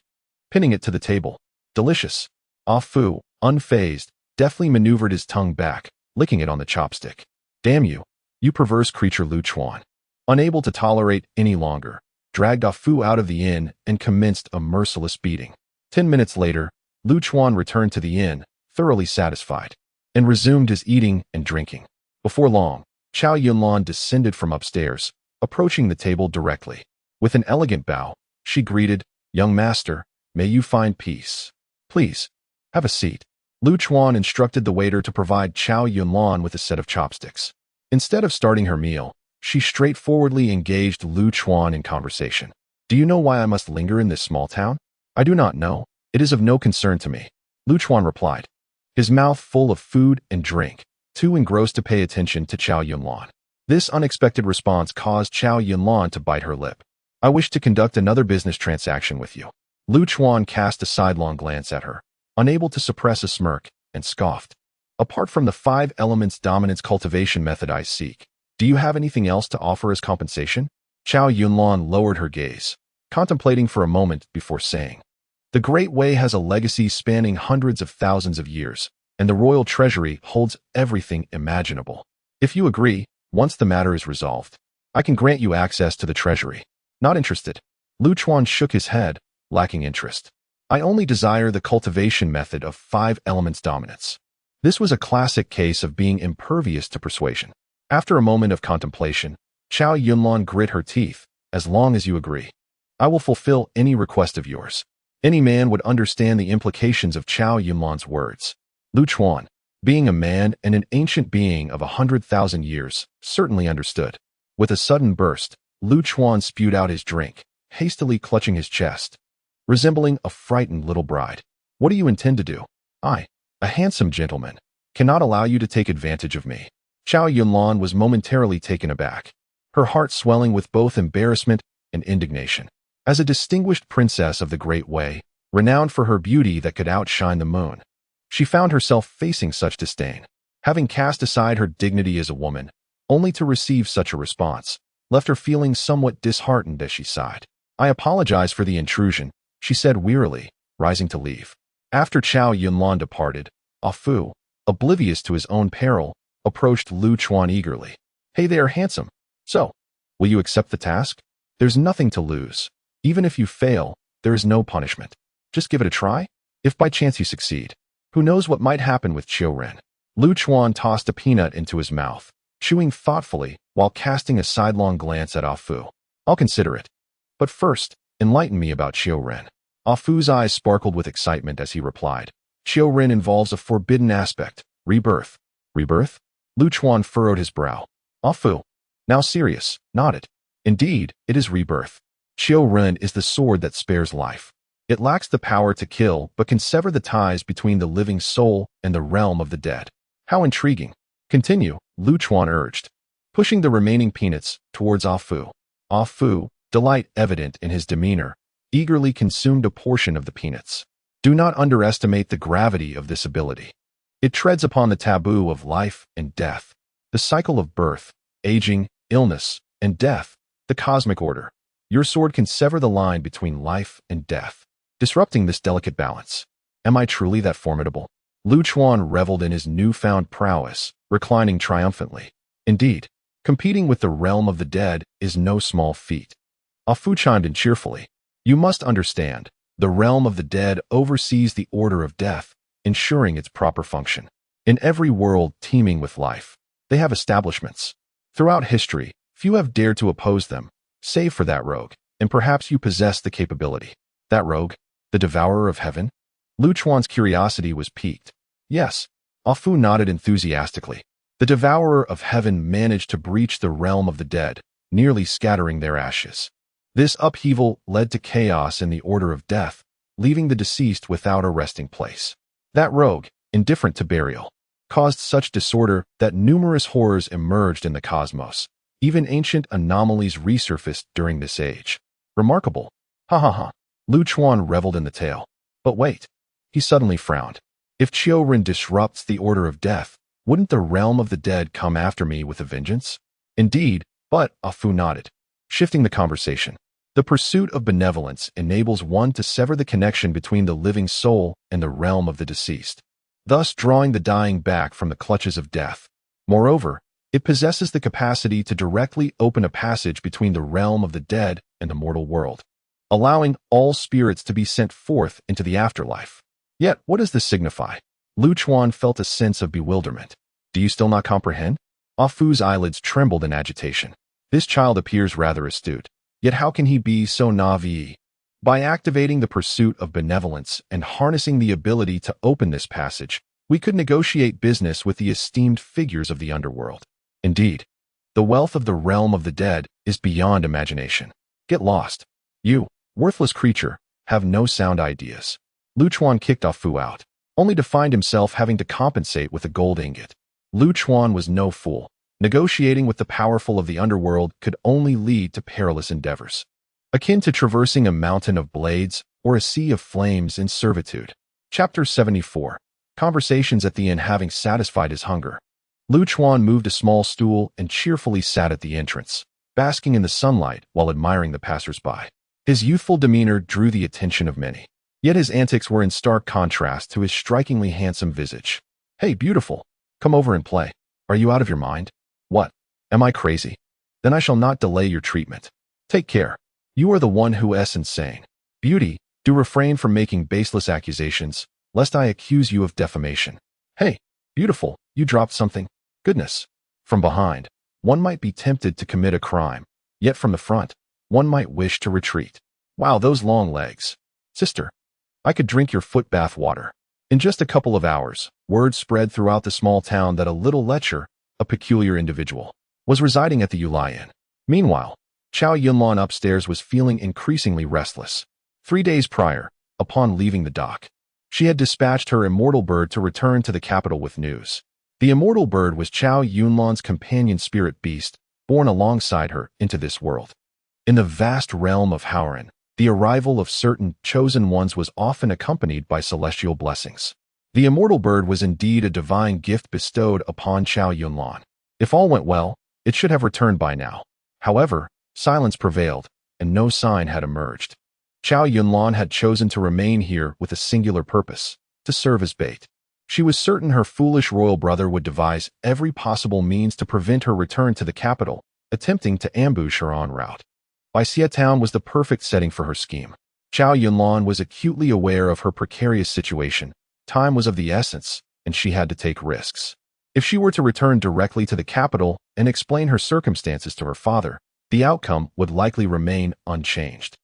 Speaker 1: pinning it to the table. Delicious. Ah Fu, unfazed, deftly maneuvered his tongue back, licking it on the chopstick. Damn you, you perverse creature. Lu Chuan, unable to tolerate any longer, dragged Ah Fu out of the inn and commenced a merciless beating. 10 minutes later, Lu Chuan returned to the inn, thoroughly satisfied, and resumed his eating and drinking. Before long, Chao Yunlan descended from upstairs, approaching the table directly. With an elegant bow, she greeted, Young master, May you find peace. Please, have a seat. Lu Chuan instructed the waiter to provide Chow Yunlan with a set of chopsticks. Instead of starting her meal, she straightforwardly engaged Lu Chuan in conversation. Do you know why I must linger in this small town? I do not know. It is of no concern to me. Lu Chuan replied, his mouth full of food and drink, too engrossed to pay attention to Chow Yunlan. This unexpected response caused Chow Yunlan to bite her lip. I wish to conduct another business transaction with you. Lu Chuan cast a sidelong glance at her, unable to suppress a smirk, and scoffed. Apart from the 5 elements dominance cultivation method I seek, do you have anything else to offer as compensation? Chow Yunlan lowered her gaze, contemplating for a moment before saying, the Great Way has a legacy spanning hundreds of thousands of years, and the royal treasury holds everything imaginable. If you agree, once the matter is resolved, I can grant you access to the treasury. Not interested. Lu Chuan shook his head, lacking interest. I only desire the cultivation method of 5 elements dominance. This was a classic case of being impervious to persuasion. After a moment of contemplation, Chow Yunlan grit her teeth. As long as you agree, I will fulfill any request of yours. Any man would understand the implications of Chow Yunlan's words. Lu Chuan, being a man and an ancient being of 100,000 years, certainly understood. With a sudden burst, Lu Chuan spewed out his drink, hastily clutching his chest, resembling a frightened little bride. What do you intend to do? I, a handsome gentleman, cannot allow you to take advantage of me. Chow Yunlan was momentarily taken aback, her heart swelling with both embarrassment and indignation. As a distinguished princess of the Great Way, renowned for her beauty that could outshine the moon, she found herself facing such disdain. Having cast aside her dignity as a woman, only to receive such a response, left her feeling somewhat disheartened as she sighed. I apologize for the intrusion, she said wearily, rising to leave. After Chow Yunlan departed, Ah Fu, oblivious to his own peril, approached Lu Chuan eagerly. Hey there, handsome. So, will you accept the task? There's nothing to lose. Even if you fail, there is no punishment. Just give it a try. If by chance you succeed, who knows what might happen with Chiu Ren? Lu Chuan tossed a peanut into his mouth, chewing thoughtfully while casting a sidelong glance at Ah Fu. I'll consider it. But first, enlighten me about Chiu Ren. Ah Fu's eyes sparkled with excitement as he replied. Chiu Ren involves a forbidden aspect, rebirth. Rebirth? Lu Chuan furrowed his brow. Ah Fu, now serious, nodded. Indeed, it is rebirth. Chiu Ren is the sword that spares life. It lacks the power to kill but can sever the ties between the living soul and the realm of the dead. How intriguing. Continue, Lu Chuan urged, pushing the remaining peanuts towards Ah Fu. Ah Fu, delight evident in his demeanor, eagerly consumed a portion of the peanuts. Do not underestimate the gravity of this ability. It treads upon the taboo of life and death, the cycle of birth, aging, illness, and death, the cosmic order. Your sword can sever the line between life and death, disrupting this delicate balance. Am I truly that formidable? Lu Chuan reveled in his newfound prowess, reclining triumphantly. Indeed, competing with the realm of the dead is no small feat. Ah Fu chimed in cheerfully. You must understand, the realm of the dead oversees the order of death, ensuring its proper function. In every world teeming with life, they have establishments. Throughout history, few have dared to oppose them, save for that rogue, and perhaps you possess the capability. That rogue, the devourer of heaven? Lu Chuan's curiosity was piqued. Yes, Ah Fu nodded enthusiastically. The devourer of heaven managed to breach the realm of the dead, nearly scattering their ashes. This upheaval led to chaos in the order of death, leaving the deceased without a resting place. That rogue, indifferent to burial, caused such disorder that numerous horrors emerged in the cosmos. Even ancient anomalies resurfaced during this age. Remarkable. Ha ha ha. Lu Chuan reveled in the tale. But wait. He suddenly frowned. If Chiu Ren disrupts the order of death, wouldn't the realm of the dead come after me with a vengeance? Indeed, but Ah Fu nodded, shifting the conversation. The pursuit of benevolence enables one to sever the connection between the living soul and the realm of the deceased, thus drawing the dying back from the clutches of death. Moreover, it possesses the capacity to directly open a passage between the realm of the dead and the mortal world, allowing all spirits to be sent forth into the afterlife. Yet, what does this signify? Lu Chuan felt a sense of bewilderment. Do you still not comprehend? Ah Fu's eyelids trembled in agitation. This child appears rather astute. Yet how can he be so naive? By activating the pursuit of benevolence and harnessing the ability to open this passage, we could negotiate business with the esteemed figures of the underworld. Indeed, the wealth of the realm of the dead is beyond imagination. Get lost. You, worthless creature, have no sound ideas. Lu Chuan kicked Ah Fu out, only to find himself having to compensate with a gold ingot. Lu Chuan was no fool. Negotiating with the powerful of the underworld could only lead to perilous endeavors, akin to traversing a mountain of blades or a sea of flames in servitude. Chapter 74. Conversations at the inn. Having satisfied his hunger, Lu Chuan moved a small stool and cheerfully sat at the entrance, basking in the sunlight while admiring the passers-by. His youthful demeanor drew the attention of many, yet his antics were in stark contrast to his strikingly handsome visage. "Hey, beautiful, come over and play. Are you out of your mind? What? Am I crazy? Then I shall not delay your treatment. Take care. You are the one who is insane. Beauty, do refrain from making baseless accusations, lest I accuse you of defamation. Hey, beautiful, you dropped something. Goodness." From behind, one might be tempted to commit a crime, yet from the front, one might wish to retreat. Wow, those long legs. Sister, I could drink your foot bath water. In just a couple of hours, word spread throughout the small town that a little lecher, a peculiar individual, was residing at the Yulai Inn. Meanwhile, Chow Yunlan upstairs was feeling increasingly restless. 3 days prior, upon leaving the dock, she had dispatched her immortal bird to return to the capital with news. The immortal bird was Chow Yunlan's companion spirit beast, born alongside her into this world. In the vast realm of Haoran, the arrival of certain chosen ones was often accompanied by celestial blessings. The immortal bird was indeed a divine gift bestowed upon Chow Yunlan. If all went well, it should have returned by now. However, silence prevailed, and no sign had emerged. Chow Yunlan had chosen to remain here with a singular purpose, to serve as bait. She was certain her foolish royal brother would devise every possible means to prevent her return to the capital, attempting to ambush her en route. Xia Town was the perfect setting for her scheme. Chow Yunlan was acutely aware of her precarious situation. Time was of the essence, and she had to take risks. If she were to return directly to the capital and explain her circumstances to her father, the outcome would likely remain unchanged.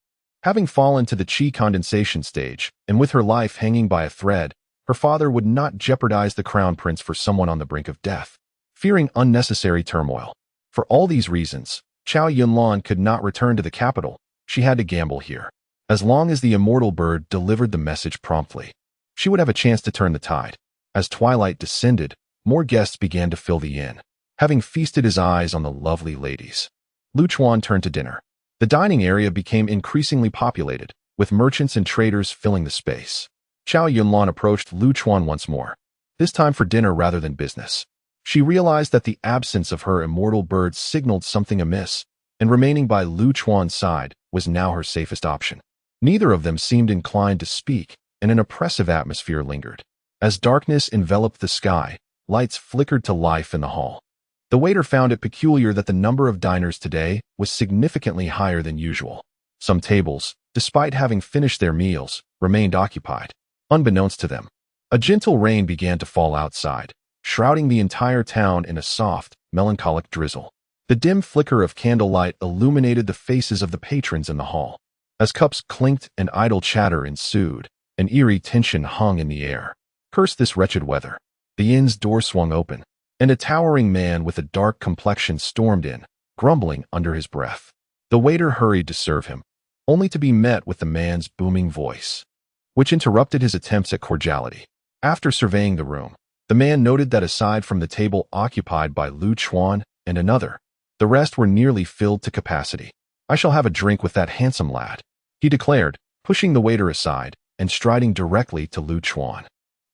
Speaker 1: Having fallen to the chi condensation stage, and with her life hanging by a thread, her father would not jeopardize the crown prince for someone on the brink of death, fearing unnecessary turmoil. For all these reasons, Chow Yunlan could not return to the capital. She had to gamble here. As long as the immortal bird delivered the message promptly, she would have a chance to turn the tide. As twilight descended, more guests began to fill the inn. Having feasted his eyes on the lovely ladies, Lu Chuan turned to dinner. The dining area became increasingly populated, with merchants and traders filling the space. Chow Yunlan approached Lu Chuan once more, this time for dinner rather than business. She realized that the absence of her immortal bird signaled something amiss, and remaining by Lu Chuan's side was now her safest option. Neither of them seemed inclined to speak, and an oppressive atmosphere lingered. As darkness enveloped the sky, lights flickered to life in the hall. The waiter found it peculiar that the number of diners today was significantly higher than usual. Some tables, despite having finished their meals, remained occupied. Unbeknownst to them, a gentle rain began to fall outside, shrouding the entire town in a soft, melancholic drizzle. The dim flicker of candlelight illuminated the faces of the patrons in the hall. As cups clinked and idle chatter ensued, an eerie tension hung in the air. Curse this wretched weather. The inn's door swung open, and a towering man with a dark complexion stormed in, grumbling under his breath. The waiter hurried to serve him, only to be met with the man's booming voice, which interrupted his attempts at cordiality. After surveying the room, the man noted that aside from the table occupied by Lu Chuan and another, the rest were nearly filled to capacity. "I shall have a drink with that handsome lad," he declared, pushing the waiter aside and striding directly to Lu Chuan.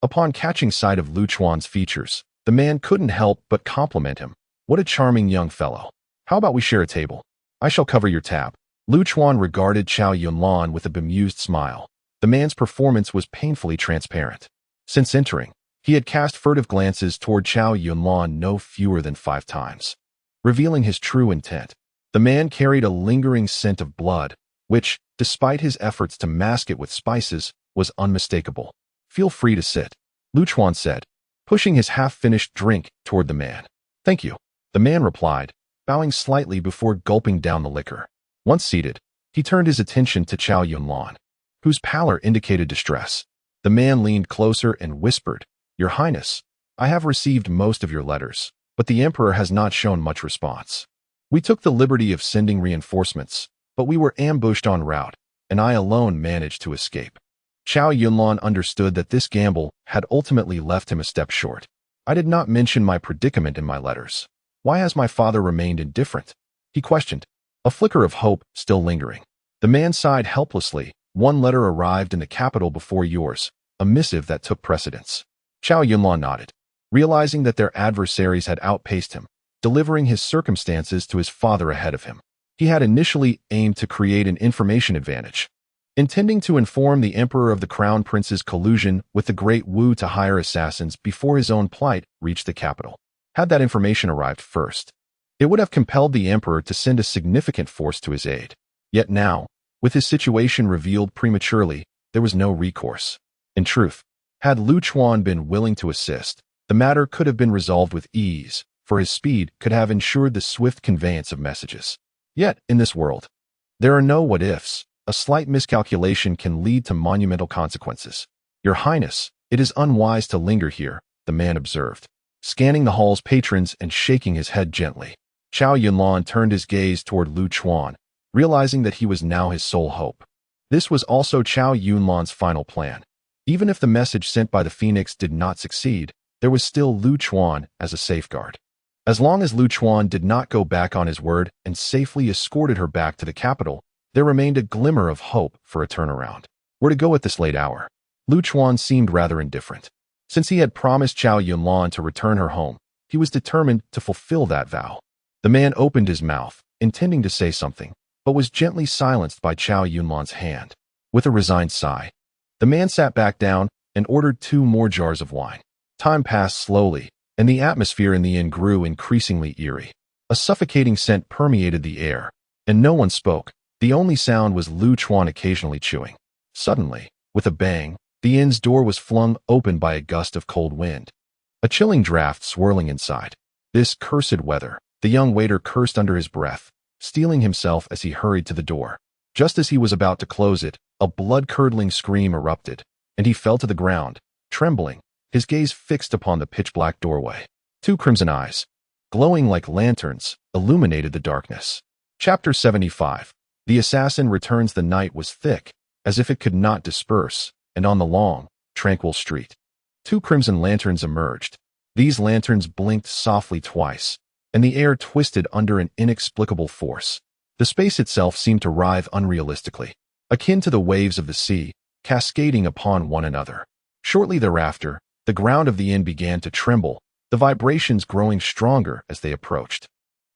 Speaker 1: Upon catching sight of Lu Chuan's features, the man couldn't help but compliment him. "What a charming young fellow. How about we share a table? I shall cover your tab." Lu Chuan regarded Chow Yunlan with a bemused smile. The man's performance was painfully transparent. Since entering, he had cast furtive glances toward Chow Yunlan no fewer than 5 times, revealing his true intent. The man carried a lingering scent of blood, which, despite his efforts to mask it with spices, was unmistakable. "Feel free to sit," Lu Chuan said, pushing his half-finished drink toward the man. "Thank you," the man replied, bowing slightly before gulping down the liquor. Once seated, He turned his attention to Chow Yunlan, whose pallor indicated distress. The man leaned closer and whispered, "Your Highness, I have received most of your letters, but the Emperor has not shown much response. We took the liberty of sending reinforcements, but we were ambushed en route, and I alone managed to escape." Chow Yunlan understood that this gamble had ultimately left him a step short. "I did not mention my predicament in my letters. Why has my father remained indifferent?" he questioned, a flicker of hope still lingering. The man sighed helplessly. "One letter arrived in the capital before yours, a missive that took precedence." Chow Yunlan nodded, realizing that their adversaries had outpaced him, delivering his circumstances to his father ahead of him. He had initially aimed to create an information advantage, intending to inform the emperor of the crown prince's collusion with the Great Wu to hire assassins before his own plight reached the capital. Had that information arrived first, it would have compelled the emperor to send a significant force to his aid. Yet now, with his situation revealed prematurely, there was no recourse. In truth, had Lu Chuan been willing to assist, the matter could have been resolved with ease, for his speed could have ensured the swift conveyance of messages. Yet, in this world, there are no what-ifs. A slight miscalculation can lead to monumental consequences. "Your Highness, it is unwise to linger here," the man observed, scanning the hall's patrons and shaking his head gently. Chow Yunlan turned his gaze toward Lu Chuan, realizing that he was now his sole hope. This was also Chow Yunlan's final plan. Even if the message sent by the Phoenix did not succeed, there was still Lu Chuan as a safeguard. As long as Lu Chuan did not go back on his word and safely escorted her back to the capital, there remained a glimmer of hope for a turnaround. Where to go at this late hour? Lu Chuan seemed rather indifferent. Since he had promised Chow Yunlan to return her home, he was determined to fulfill that vow. The man opened his mouth, intending to say something, but was gently silenced by Chow Yunlan's hand. With a resigned sigh, the man sat back down and ordered 2 more jars of wine. Time passed slowly, and the atmosphere in the inn grew increasingly eerie. A suffocating scent permeated the air, and no one spoke. The only sound was Lu Chuan occasionally chewing. Suddenly, with a bang, the inn's door was flung open by a gust of cold wind, a chilling draft swirling inside. "This cursed weather," the young waiter cursed under his breath, steeling himself as he hurried to the door. Just as he was about to close it, a blood-curdling scream erupted, and he fell to the ground, trembling, his gaze fixed upon the pitch-black doorway. 2 crimson eyes, glowing like lanterns, illuminated the darkness. Chapter 75. The assassin returns. The night was thick, as if it could not disperse, and on the long, tranquil street, 2 crimson lanterns emerged. These lanterns blinked softly twice, and the air twisted under an inexplicable force. The space itself seemed to writhe unrealistically, akin to the waves of the sea, cascading upon one another. Shortly thereafter, the ground of the inn began to tremble, the vibrations growing stronger as they approached.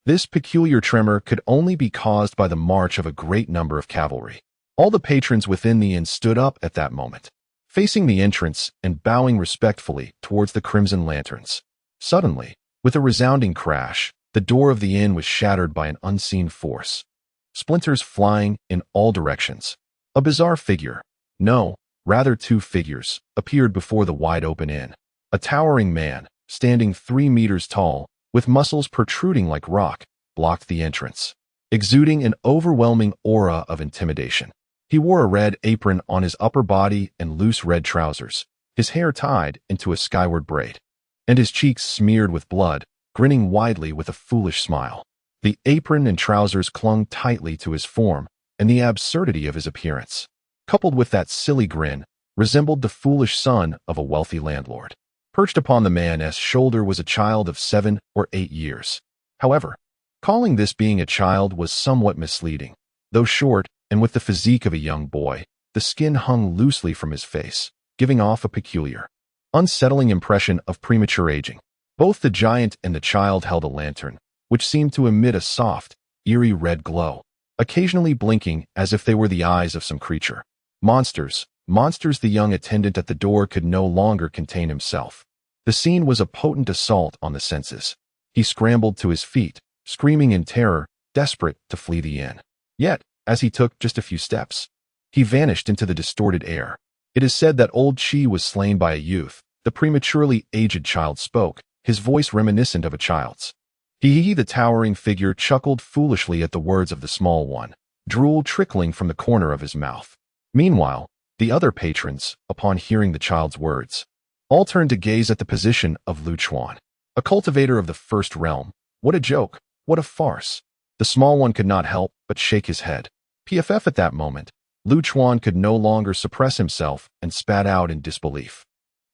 Speaker 1: This peculiar tremor could only be caused by the march of a great number of cavalry. All the patrons within the inn stood up at that moment, facing the entrance and bowing respectfully towards the crimson lanterns. Suddenly, with a resounding crash, the door of the inn was shattered by an unseen force, splinters flying in all directions. A bizarre figure, no, rather 2 figures, appeared before the wide-open inn. A towering man, standing 3 meters tall, with muscles protruding like rock, blocked the entrance, exuding an overwhelming aura of intimidation. He wore a red apron on his upper body and loose red trousers, his hair tied into a skyward braid, and his cheeks smeared with blood, grinning widely with a foolish smile. The apron and trousers clung tightly to his form, and the absurdity of his appearance, coupled with that silly grin, resembled the foolish son of a wealthy landlord. Perched upon the man's shoulder was a child of 7 or 8 years. However, calling this being a child was somewhat misleading. Though short and with the physique of a young boy, the skin hung loosely from his face, giving off a peculiar, unsettling impression of premature aging. Both the giant and the child held a lantern, which seemed to emit a soft, eerie red glow, occasionally blinking as if they were the eyes of some creature. Monsters, monsters! The young attendant at the door could no longer contain himself. The scene was a potent assault on the senses. He scrambled to his feet, screaming in terror, desperate to flee the inn. Yet, as he took just a few steps, he vanished into the distorted air. It is said that old Chi was slain by a youth. The prematurely aged child spoke, his voice reminiscent of a child's. The towering figure chuckled foolishly at the words of the small one, drool trickling from the corner of his mouth. Meanwhile, the other patrons, upon hearing the child's words, all turned to gaze at the position of Lu Chuan, a cultivator of the first realm. What a joke! What a farce! The small one could not help but shake his head. PFF at that moment, Lu Chuan could no longer suppress himself and spat out in disbelief.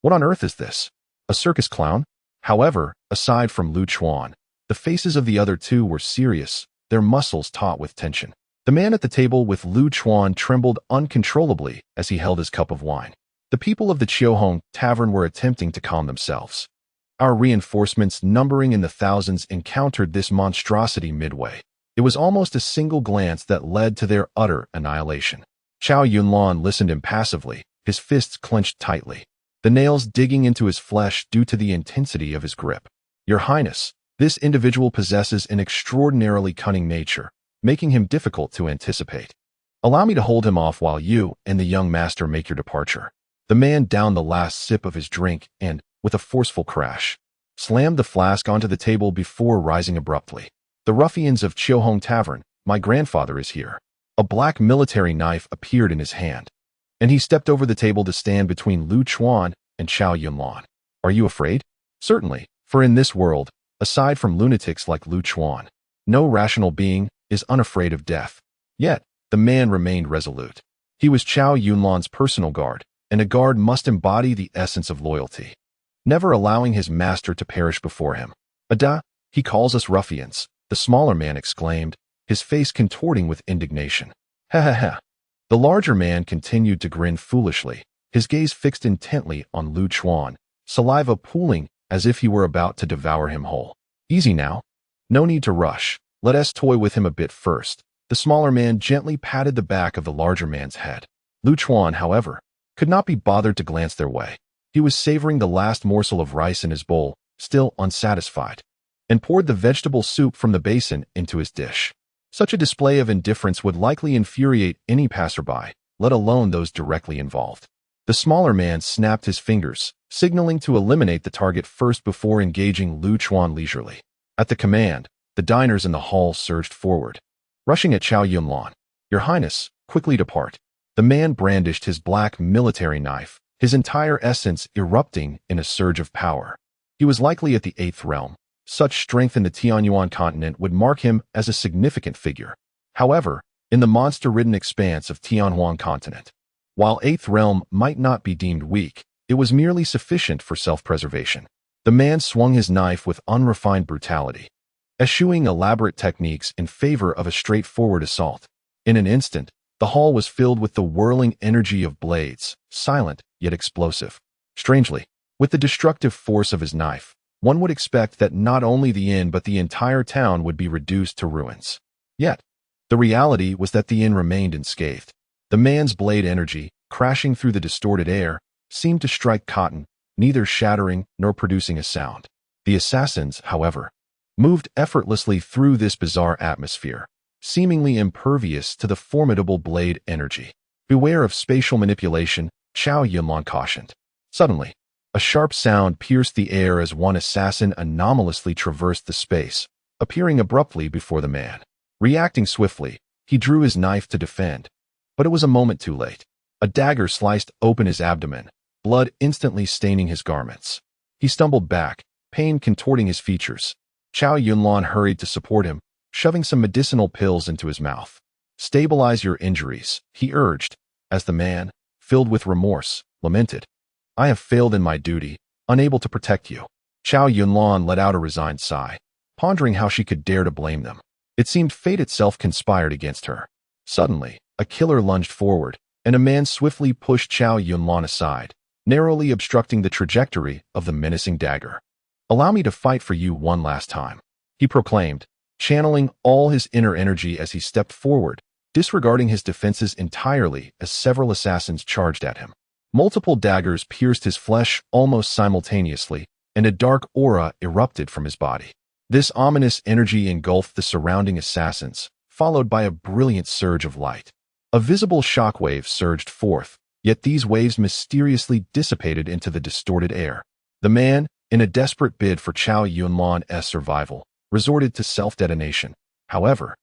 Speaker 1: What on earth is this? A circus clown? However, aside from Lu Chuan, the faces of the other two were serious, their muscles taut with tension. The man at the table with Lu Chuan trembled uncontrollably as he held his cup of wine. The people of the Chiohong tavern were attempting to calm themselves. Our reinforcements, numbering in the thousands, encountered this monstrosity midway. It was almost a single glance that led to their utter annihilation. Chow Yunlan listened impassively, his fists clenched tightly, the nails digging into his flesh due to the intensity of his grip. Your Highness, this individual possesses an extraordinarily cunning nature, making him difficult to anticipate. Allow me to hold him off while you and the young master make your departure. The man downed the last sip of his drink and, with a forceful crash, slammed the flask onto the table before rising abruptly. The ruffians of Chiohong Tavern, my grandfather is here. A black military knife appeared in his hand, and he stepped over the table to stand between Lu Chuan and Chow Yunlan. Are you afraid? Certainly, for in this world, aside from lunatics like Lu Chuan, no rational being is unafraid of death. Yet, the man remained resolute. He was Chow Yunlan's personal guard, and a guard must embody the essence of loyalty, never allowing his master to perish before him. Ada, he calls us ruffians, the smaller man exclaimed, his face contorting with indignation. Ha ha ha. The larger man continued to grin foolishly, his gaze fixed intently on Lu Chuan, saliva pooling as if he were about to devour him whole. Easy now. No need to rush. Let us toy with him a bit first. The smaller man gently patted the back of the larger man's head. Lu Chuan, however, could not be bothered to glance their way. He was savoring the last morsel of rice in his bowl, still unsatisfied, and poured the vegetable soup from the basin into his dish. Such a display of indifference would likely infuriate any passerby, let alone those directly involved. The smaller man snapped his fingers, signaling to eliminate the target first before engaging Lu Chuan leisurely. At the command, the diners in the hall surged forward, rushing at Chow Yunlan. Your Highness, quickly depart. The man brandished his black military knife, his entire essence erupting in a surge of power. He was likely at the 8th realm. Such strength in the Tianyuan continent would mark him as a significant figure. However, in the monster-ridden expanse of Tianhuan continent, while 8th realm might not be deemed weak, it was merely sufficient for self-preservation. The man swung his knife with unrefined brutality, eschewing elaborate techniques in favor of a straightforward assault. In an instant, the hall was filled with the whirling energy of blades, silent yet explosive. Strangely, with the destructive force of his knife, one would expect that not only the inn but the entire town would be reduced to ruins. Yet, the reality was that the inn remained unscathed. The man's blade energy, crashing through the distorted air, seemed to strike cotton, neither shattering nor producing a sound. The assassins, however, moved effortlessly through this bizarre atmosphere, seemingly impervious to the formidable blade energy. Beware of spatial manipulation, Chow Yunlan cautioned. Suddenly, a sharp sound pierced the air as one assassin anomalously traversed the space, appearing abruptly before the man. Reacting swiftly, he drew his knife to defend, but it was a moment too late. A dagger sliced open his abdomen, blood instantly staining his garments. He stumbled back, pain contorting his features. Chow Yunlan hurried to support him, shoving some medicinal pills into his mouth. Stabilize your injuries, he urged, as the man, filled with remorse, lamented. I have failed in my duty, unable to protect you. Chow Yunlan let out a resigned sigh, pondering how she could dare to blame them. It seemed fate itself conspired against her. Suddenly, a killer lunged forward, and a man swiftly pushed Chow Yunlan aside, narrowly obstructing the trajectory of the menacing dagger. Allow me to fight for you one last time, he proclaimed, channeling all his inner energy as he stepped forward, disregarding his defenses entirely as several assassins charged at him. Multiple daggers pierced his flesh almost simultaneously, and a dark aura erupted from his body. This ominous energy engulfed the surrounding assassins, followed by a brilliant surge of light. A visible shockwave surged forth, yet these waves mysteriously dissipated into the distorted air. The man, in a desperate bid for Chow Yunlan's survival, resorted to self-detonation. However,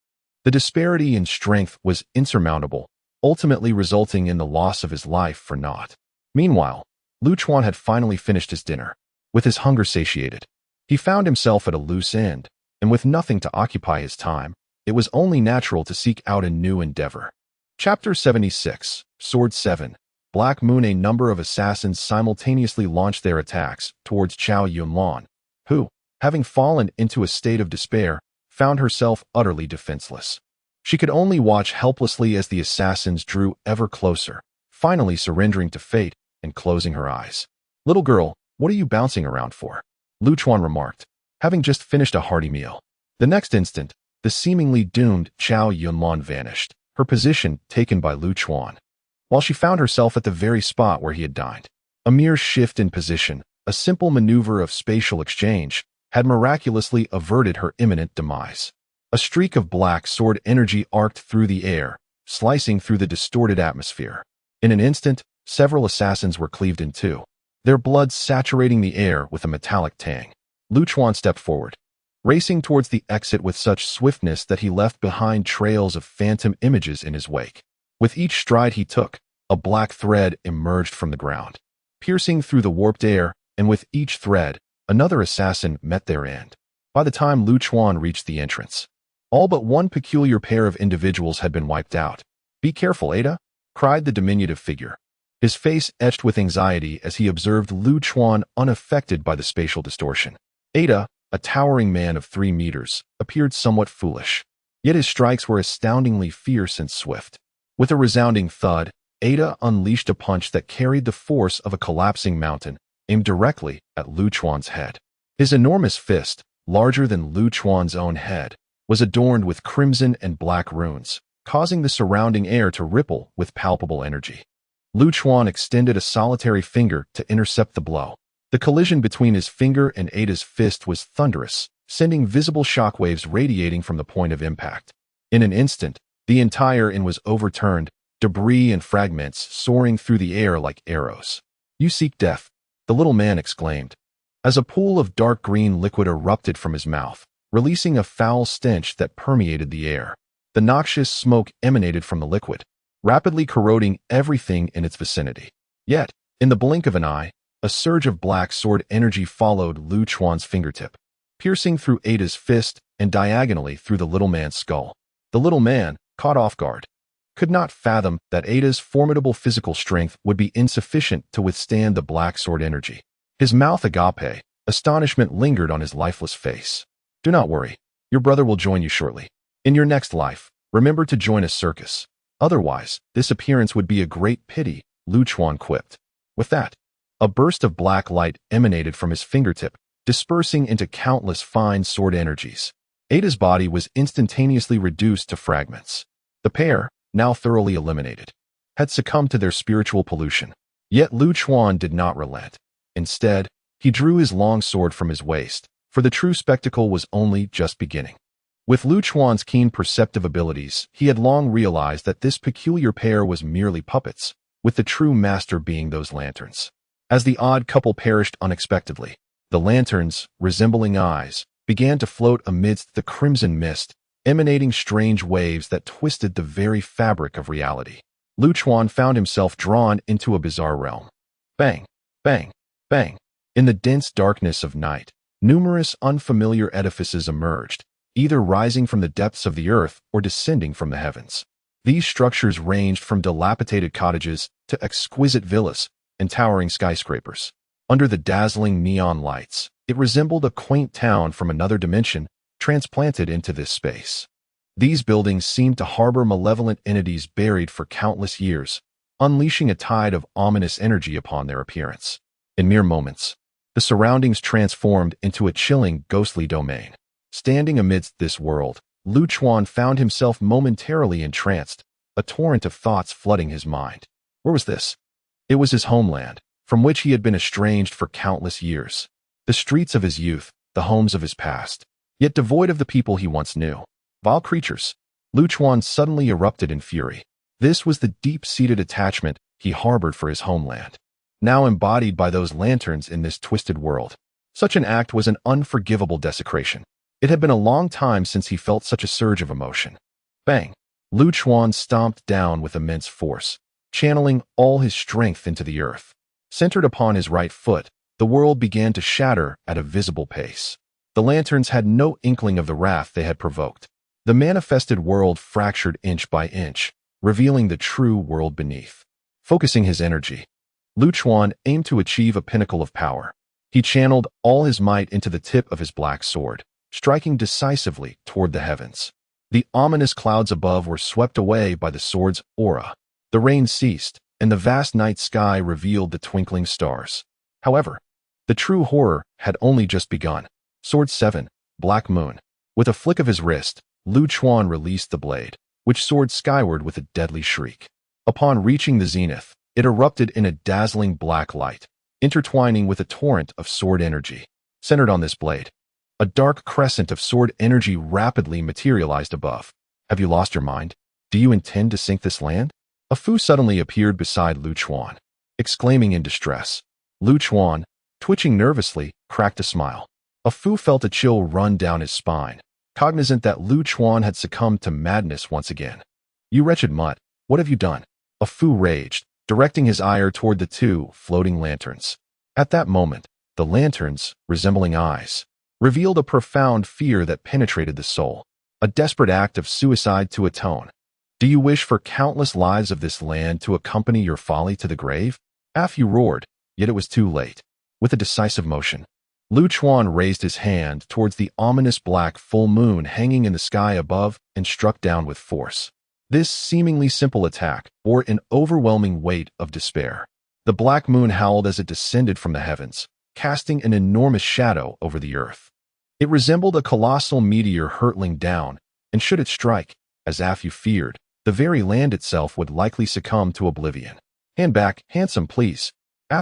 Speaker 1: The disparity in strength was insurmountable, ultimately resulting in the loss of his life for naught. Meanwhile, Lu Chuan had finally finished his dinner. With his hunger satiated, he found himself at a loose end, and with nothing to occupy his time, it was only natural to seek out a new endeavor. Chapter 76, Sword 7. Black Moon. A number of assassins simultaneously launched their attacks towards Chow Yunlan, who, having fallen into a state of despair, found herself utterly defenseless. She could only watch helplessly as the assassins drew ever closer, finally surrendering to fate and closing her eyes. "Little girl, what are you bouncing around for?" Lu Chuan remarked, having just finished a hearty meal. The next instant, the seemingly doomed Chow Yunlan vanished, her position taken by Lu Chuan, while she found herself at the very spot where he had dined. A mere shift in position, a simple maneuver of spatial exchange, had miraculously averted her imminent demise. A streak of black sword energy arced through the air, slicing through the distorted atmosphere. In an instant, several assassins were cleaved in two, their blood saturating the air with a metallic tang. Lu Chuan stepped forward, racing towards the exit with such swiftness that he left behind trails of phantom images in his wake. With each stride he took, a black thread emerged from the ground, piercing through the warped air, and with each thread, another assassin met their end. By the time Lu Chuan reached the entrance, all but one peculiar pair of individuals had been wiped out. "Be careful, Ada," cried the diminutive figure, his face etched with anxiety as he observed Lu Chuan unaffected by the spatial distortion. Ada, a towering man of 3 meters, appeared somewhat foolish, yet his strikes were astoundingly fierce and swift. With a resounding thud, Ada unleashed a punch that carried the force of a collapsing mountain, aimed directly at Lu Chuan's head. His enormous fist, larger than Lu Chuan's own head, was adorned with crimson and black runes, causing the surrounding air to ripple with palpable energy. Lu Chuan extended a solitary finger to intercept the blow. The collision between his finger and Ada's fist was thunderous, sending visible shockwaves radiating from the point of impact. In an instant, the entire inn was overturned, debris and fragments soaring through the air like arrows. "You seek death," the little man exclaimed, as a pool of dark green liquid erupted from his mouth, releasing a foul stench that permeated the air. The noxious smoke emanated from the liquid, rapidly corroding everything in its vicinity. Yet, in the blink of an eye, a surge of black sword energy followed Lu Chuan's fingertip, piercing through Ada's fist and diagonally through the little man's skull. The little man, caught off guard, could not fathom that Ada's formidable physical strength would be insufficient to withstand the black sword energy. His mouth agape, astonishment lingered on his lifeless face. "Do not worry, your brother will join you shortly. In your next life, remember to join a circus. Otherwise, this appearance would be a great pity," Lu Chuan quipped. With that, a burst of black light emanated from his fingertip, dispersing into countless fine sword energies. Ada's body was instantaneously reduced to fragments. The pair, now thoroughly eliminated, had succumbed to their spiritual pollution. Yet Lu Chuan did not relent. Instead, he drew his long sword from his waist, for the true spectacle was only just beginning. With Lu Chuan's keen perceptive abilities, he had long realized that this peculiar pair was merely puppets, with the true master being those lanterns. As the odd couple perished unexpectedly, the lanterns, resembling eyes, began to float amidst the crimson mist, emanating strange waves that twisted the very fabric of reality. Lu Chuan found himself drawn into a bizarre realm. Bang, bang, bang. In the dense darkness of night, numerous unfamiliar edifices emerged, either rising from the depths of the earth or descending from the heavens. These structures ranged from dilapidated cottages to exquisite villas and towering skyscrapers. Under the dazzling neon lights, it resembled a quaint town from another dimension transplanted into this space. These buildings seemed to harbor malevolent entities buried for countless years, unleashing a tide of ominous energy upon their appearance. In mere moments, the surroundings transformed into a chilling, ghostly domain. Standing amidst this world, Lu Chuan found himself momentarily entranced, a torrent of thoughts flooding his mind. Where was this? It was his homeland, from which he had been estranged for countless years. The streets of his youth, the homes of his past, yet devoid of the people he once knew. Vile creatures. Lu Chuan suddenly erupted in fury. This was the deep-seated attachment he harbored for his homeland, now embodied by those lanterns in this twisted world. Such an act was an unforgivable desecration. It had been a long time since he felt such a surge of emotion. Bang! Lu Chuan stomped down with immense force, channeling all his strength into the earth. Centered upon his right foot, the world began to shatter at a visible pace. The lanterns had no inkling of the wrath they had provoked. The manifested world fractured inch by inch, revealing the true world beneath. Focusing his energy, Lu Chuan aimed to achieve a pinnacle of power. He channeled all his might into the tip of his black sword, striking decisively toward the heavens. The ominous clouds above were swept away by the sword's aura. The rain ceased, and the vast night sky revealed the twinkling stars. However, the true horror had only just begun. Sword 7, Black Moon. With a flick of his wrist, Lu Chuan released the blade, which soared skyward with a deadly shriek. Upon reaching the zenith, it erupted in a dazzling black light, intertwining with a torrent of sword energy. Centered on this blade, a dark crescent of sword energy rapidly materialized above. Have you lost your mind? Do you intend to sink this land? A Fu suddenly appeared beside Lu Chuan, exclaiming in distress. Lu Chuan, twitching nervously, cracked a smile. A Fu felt a chill run down his spine, cognizant that Lu Chuan had succumbed to madness once again. You wretched mutt, what have you done? A Fu raged, directing his ire toward the two floating lanterns. At that moment, the lanterns, resembling eyes, revealed a profound fear that penetrated the soul, a desperate act of suicide to atone. Do you wish for countless lives of this land to accompany your folly to the grave? Fu roared, yet it was too late. With a decisive motion, Lu Chuan raised his hand towards the ominous black full moon hanging in the sky above and struck down with force. This seemingly simple attack bore an overwhelming weight of despair. The black moon howled as it descended from the heavens, casting an enormous shadow over the earth. It resembled a colossal meteor hurtling down, and should it strike, as Fu feared, the very land itself would likely succumb to oblivion. Hand back, handsome, please,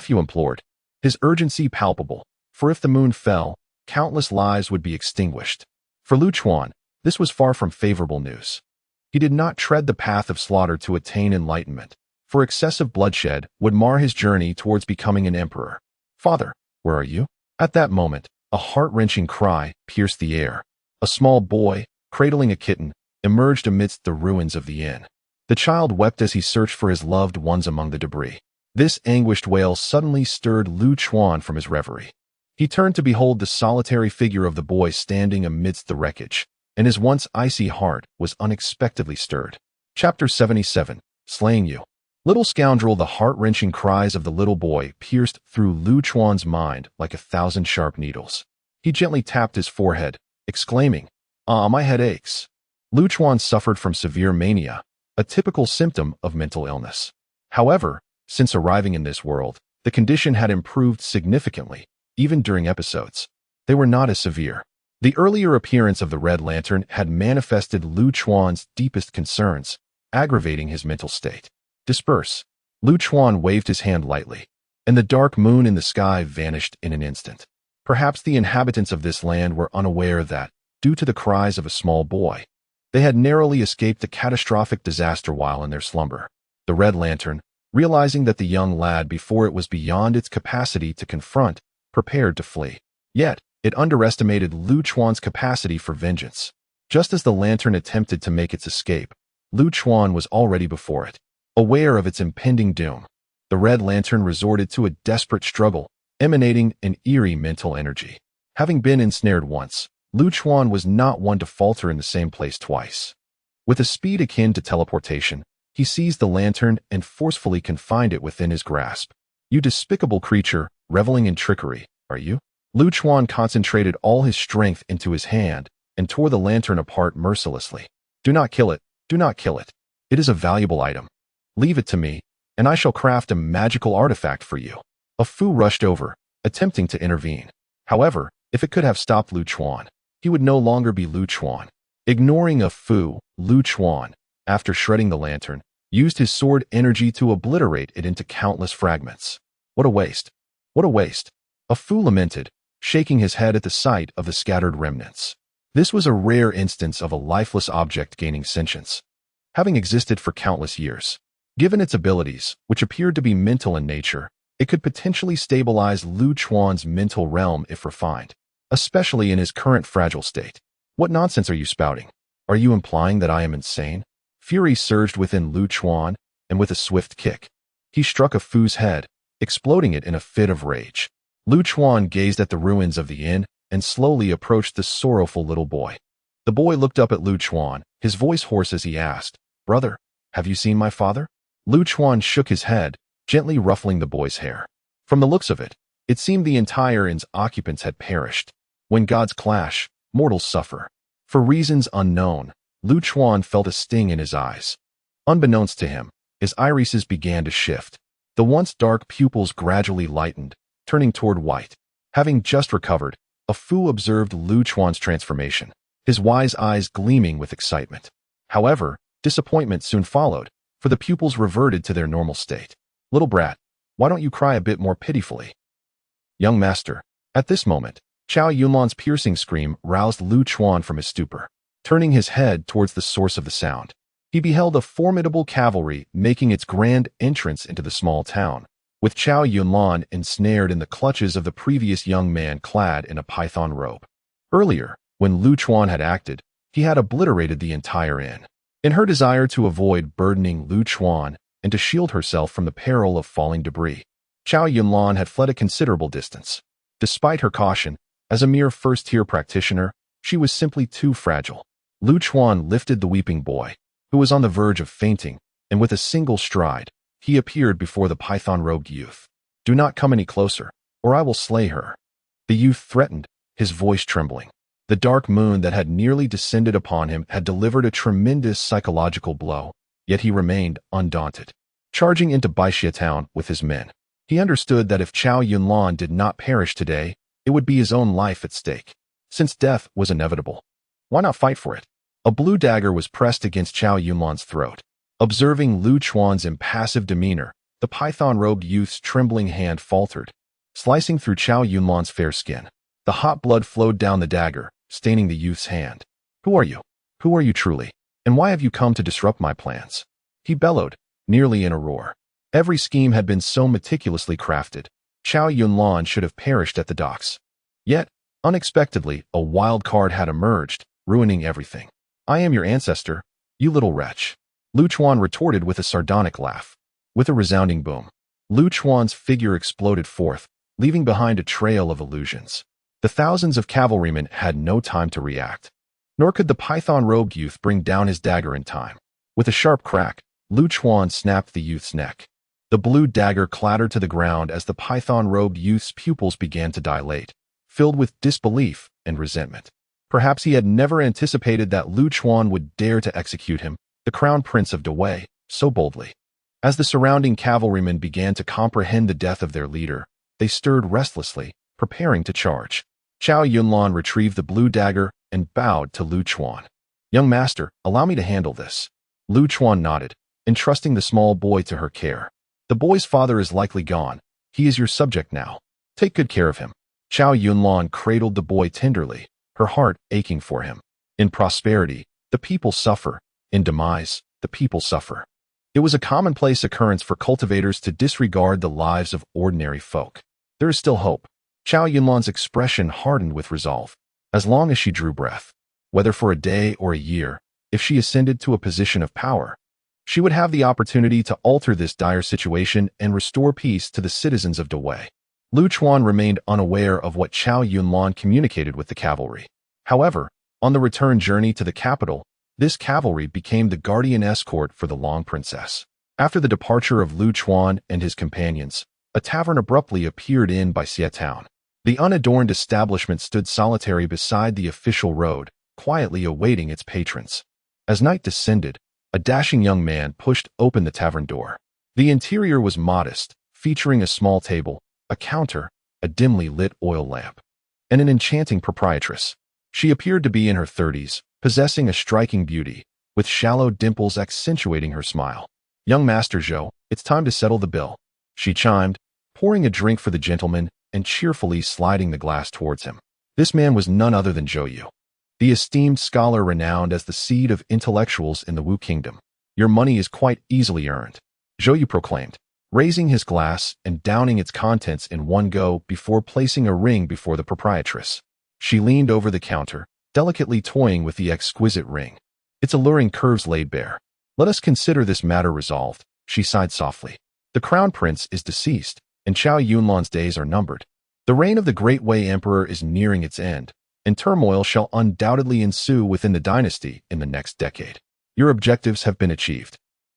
Speaker 1: Fu implored, his urgency palpable, for if the moon fell, countless lives would be extinguished. For Lu Chuan, this was far from favorable news. He did not tread the path of slaughter to attain enlightenment, for excessive bloodshed would mar his journey towards becoming an emperor. Father, where are you? At that moment, a heart-wrenching cry pierced the air. A small boy, cradling a kitten, emerged amidst the ruins of the inn. The child wept as he searched for his loved ones among the debris. This anguished wail suddenly stirred Lu Chuan from his reverie. He turned to behold the solitary figure of the boy standing amidst the wreckage, and his once icy heart was unexpectedly stirred. Chapter 77, Slaying You. Little scoundrel, the heart-wrenching cries of the little boy pierced through Lu Chuan's mind like 1,000 sharp needles. He gently tapped his forehead, exclaiming, "Ah, my head aches." Lu Chuan suffered from severe mania, a typical symptom of mental illness. However, since arriving in this world, the condition had improved significantly, even during episodes. They were not as severe. The earlier appearance of the Red Lantern had manifested Lu Chuan's deepest concerns, aggravating his mental state. Disperse. Lu Chuan waved his hand lightly, and the dark moon in the sky vanished in an instant. Perhaps the inhabitants of this land were unaware that, due to the cries of a small boy, they had narrowly escaped the catastrophic disaster while in their slumber. The Red Lantern, realizing that the young lad before it was beyond its capacity to confront, prepared to flee. Yet, it underestimated Lu Chuan's capacity for vengeance. Just as the lantern attempted to make its escape, Lu Chuan was already before it. Aware of its impending doom, the Red Lantern resorted to a desperate struggle, emanating an eerie mental energy. Having been ensnared once, Lu Chuan was not one to falter in the same place twice. With a speed akin to teleportation, he seized the lantern and forcefully confined it within his grasp. You despicable creature, reveling in trickery, are you? Lu Chuan concentrated all his strength into his hand and tore the lantern apart mercilessly. Do not kill it, do not kill it. It is a valuable item. Leave it to me, and I shall craft a magical artifact for you. A Fu rushed over, attempting to intervene. However, if it could have stopped Lu Chuan, he would no longer be Lu Chuan. Ignoring a Fu, Lu Chuan, after shredding the lantern, used his sword energy to obliterate it into countless fragments. What a waste! What a waste! A Fu lamented, shaking his head at the sight of the scattered remnants. This was a rare instance of a lifeless object gaining sentience, having existed for countless years. Given its abilities, which appeared to be mental in nature, it could potentially stabilize Lu Chuan's mental realm if refined, especially in his current fragile state. What nonsense are you spouting? Are you implying that I am insane? Fury surged within Lu Chuan, and with a swift kick, he struck a Fu's head, exploding it in a fit of rage. Lu Chuan gazed at the ruins of the inn and slowly approached the sorrowful little boy. The boy looked up at Lu Chuan, his voice hoarse as he asked, "Brother, have you seen my father?" Lu Chuan shook his head, gently ruffling the boy's hair. From the looks of it, it seemed the entire inn's occupants had perished. When gods clash, mortals suffer. For reasons unknown, Lu Chuan felt a sting in his eyes. Unbeknownst to him, his irises began to shift. The once dark pupils gradually lightened, turning toward white. Having just recovered, a Fu observed Lu Chuan's transformation, his wise eyes gleaming with excitement. However, disappointment soon followed, for the pupils reverted to their normal state. "Little brat, why don't you cry a bit more pitifully?" "Young master." At this moment, Chow Yunlan's piercing scream roused Lu Chuan from his stupor. Turning his head towards the source of the sound, he beheld a formidable cavalry making its grand entrance into the small town, with Chow Yunlan ensnared in the clutches of the previous young man clad in a python robe. Earlier, when Lu Chuan had acted, he had obliterated the entire inn. In her desire to avoid burdening Lu Chuan and to shield herself from the peril of falling debris, Chow Yunlan had fled a considerable distance. Despite her caution, as a mere first-tier practitioner, she was simply too fragile. Lu Chuan lifted the weeping boy, who was on the verge of fainting, and with a single stride, he appeared before the python-robed youth. "Do not come any closer, or I will slay her." The youth threatened, his voice trembling. The dark moon that had nearly descended upon him had delivered a tremendous psychological blow, yet he remained undaunted. Charging into Baixia town with his men, he understood that if Chow Yunlan did not perish today, it would be his own life at stake. Since death was inevitable, why not fight for it? A blue dagger was pressed against Chow Yunlan's throat. Observing Lu Chuan's impassive demeanor, the python-robed youth's trembling hand faltered, slicing through Chow Yunlan's fair skin. The hot blood flowed down the dagger, staining the youth's hand. "Who are you? Who are you truly? And why have you come to disrupt my plans?" He bellowed, nearly in a roar. Every scheme had been so meticulously crafted. Chow Yunlan should have perished at the docks. Yet, unexpectedly, a wild card had emerged, ruining everything. "I am your ancestor, you little wretch." Lu Chuan retorted with a sardonic laugh. With a resounding boom, Lu Chuan's figure exploded forth, leaving behind a trail of illusions. The thousands of cavalrymen had no time to react, nor could the python-robed youth bring down his dagger in time. With a sharp crack, Lu Chuan snapped the youth's neck. The blue dagger clattered to the ground as the python-robed youth's pupils began to dilate, filled with disbelief and resentment. Perhaps he had never anticipated that Lu Chuan would dare to execute him, the crown prince of Dawei, so boldly. As the surrounding cavalrymen began to comprehend the death of their leader, they stirred restlessly, preparing to charge. Chow Yunlan retrieved the blue dagger and bowed to Lu Chuan. "Young master, allow me to handle this." Lu Chuan nodded, entrusting the small boy to her care. "The boy's father is likely gone. He is your subject now. Take good care of him." Chow Yunlan cradled the boy tenderly, her heart aching for him. In prosperity, the people suffer. In demise, the people suffer. It was a commonplace occurrence for cultivators to disregard the lives of ordinary folk. There is still hope. Chow Yunlan's expression hardened with resolve. As long as she drew breath, whether for a day or a year, if she ascended to a position of power, she would have the opportunity to alter this dire situation and restore peace to the citizens of Dawei. Lu Chuan remained unaware of what Chow Yunlan communicated with the cavalry. However, on the return journey to the capital, this cavalry became the guardian escort for the Long Princess. After the departure of Lu Chuan and his companions, a tavern abruptly appeared in Baixia town. The unadorned establishment stood solitary beside the official road, quietly awaiting its patrons. As night descended, a dashing young man pushed open the tavern door. The interior was modest, featuring a small table, a counter, a dimly lit oil lamp, and an enchanting proprietress. She appeared to be in her 30s, possessing a striking beauty, with shallow dimples accentuating her smile. "Young Master Zhou, it's time to settle the bill," she chimed, pouring a drink for the gentleman and cheerfully sliding the glass towards him. This man was none other than Zhou Yu, the esteemed scholar renowned as the seed of intellectuals in the Wu Kingdom. "Your money is quite easily earned," Zhou Yu proclaimed, raising his glass and downing its contents in one go before placing a ring before the proprietress. She leaned over the counter, delicately toying with the exquisite ring. its alluring curves laid bare. Let us consider this matter resolved, she sighed softly. The crown prince is deceased, and Chao Yunlan's days are numbered. The reign of the Great Wei Emperor is nearing its end, and turmoil shall undoubtedly ensue within the dynasty in the next decade. Your objectives have been achieved.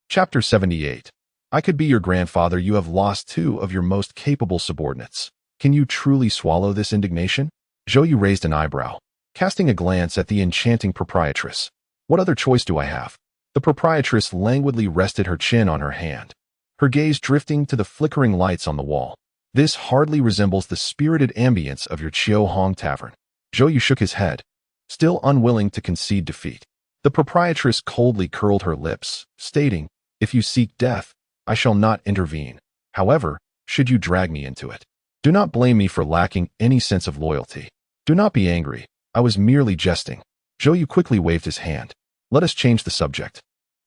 Speaker 1: Chapter 78. I could be your grandfather. You have lost two of your most capable subordinates. Can you truly swallow this indignation? Zhou Yu raised an eyebrow, casting a glance at the enchanting proprietress. What other choice do I have? The proprietress languidly rested her chin on her hand, her gaze drifting to the flickering lights on the wall. This hardly resembles the spirited ambience of your Chiao Hong tavern. Zhou Yu shook his head, still unwilling to concede defeat. The proprietress coldly curled her lips, stating, "If you seek death, I shall not intervene. However, should you drag me into it, do not blame me for lacking any sense of loyalty. Do not be angry. I was merely jesting." Zhou Yu quickly waved his hand. Let us change the subject.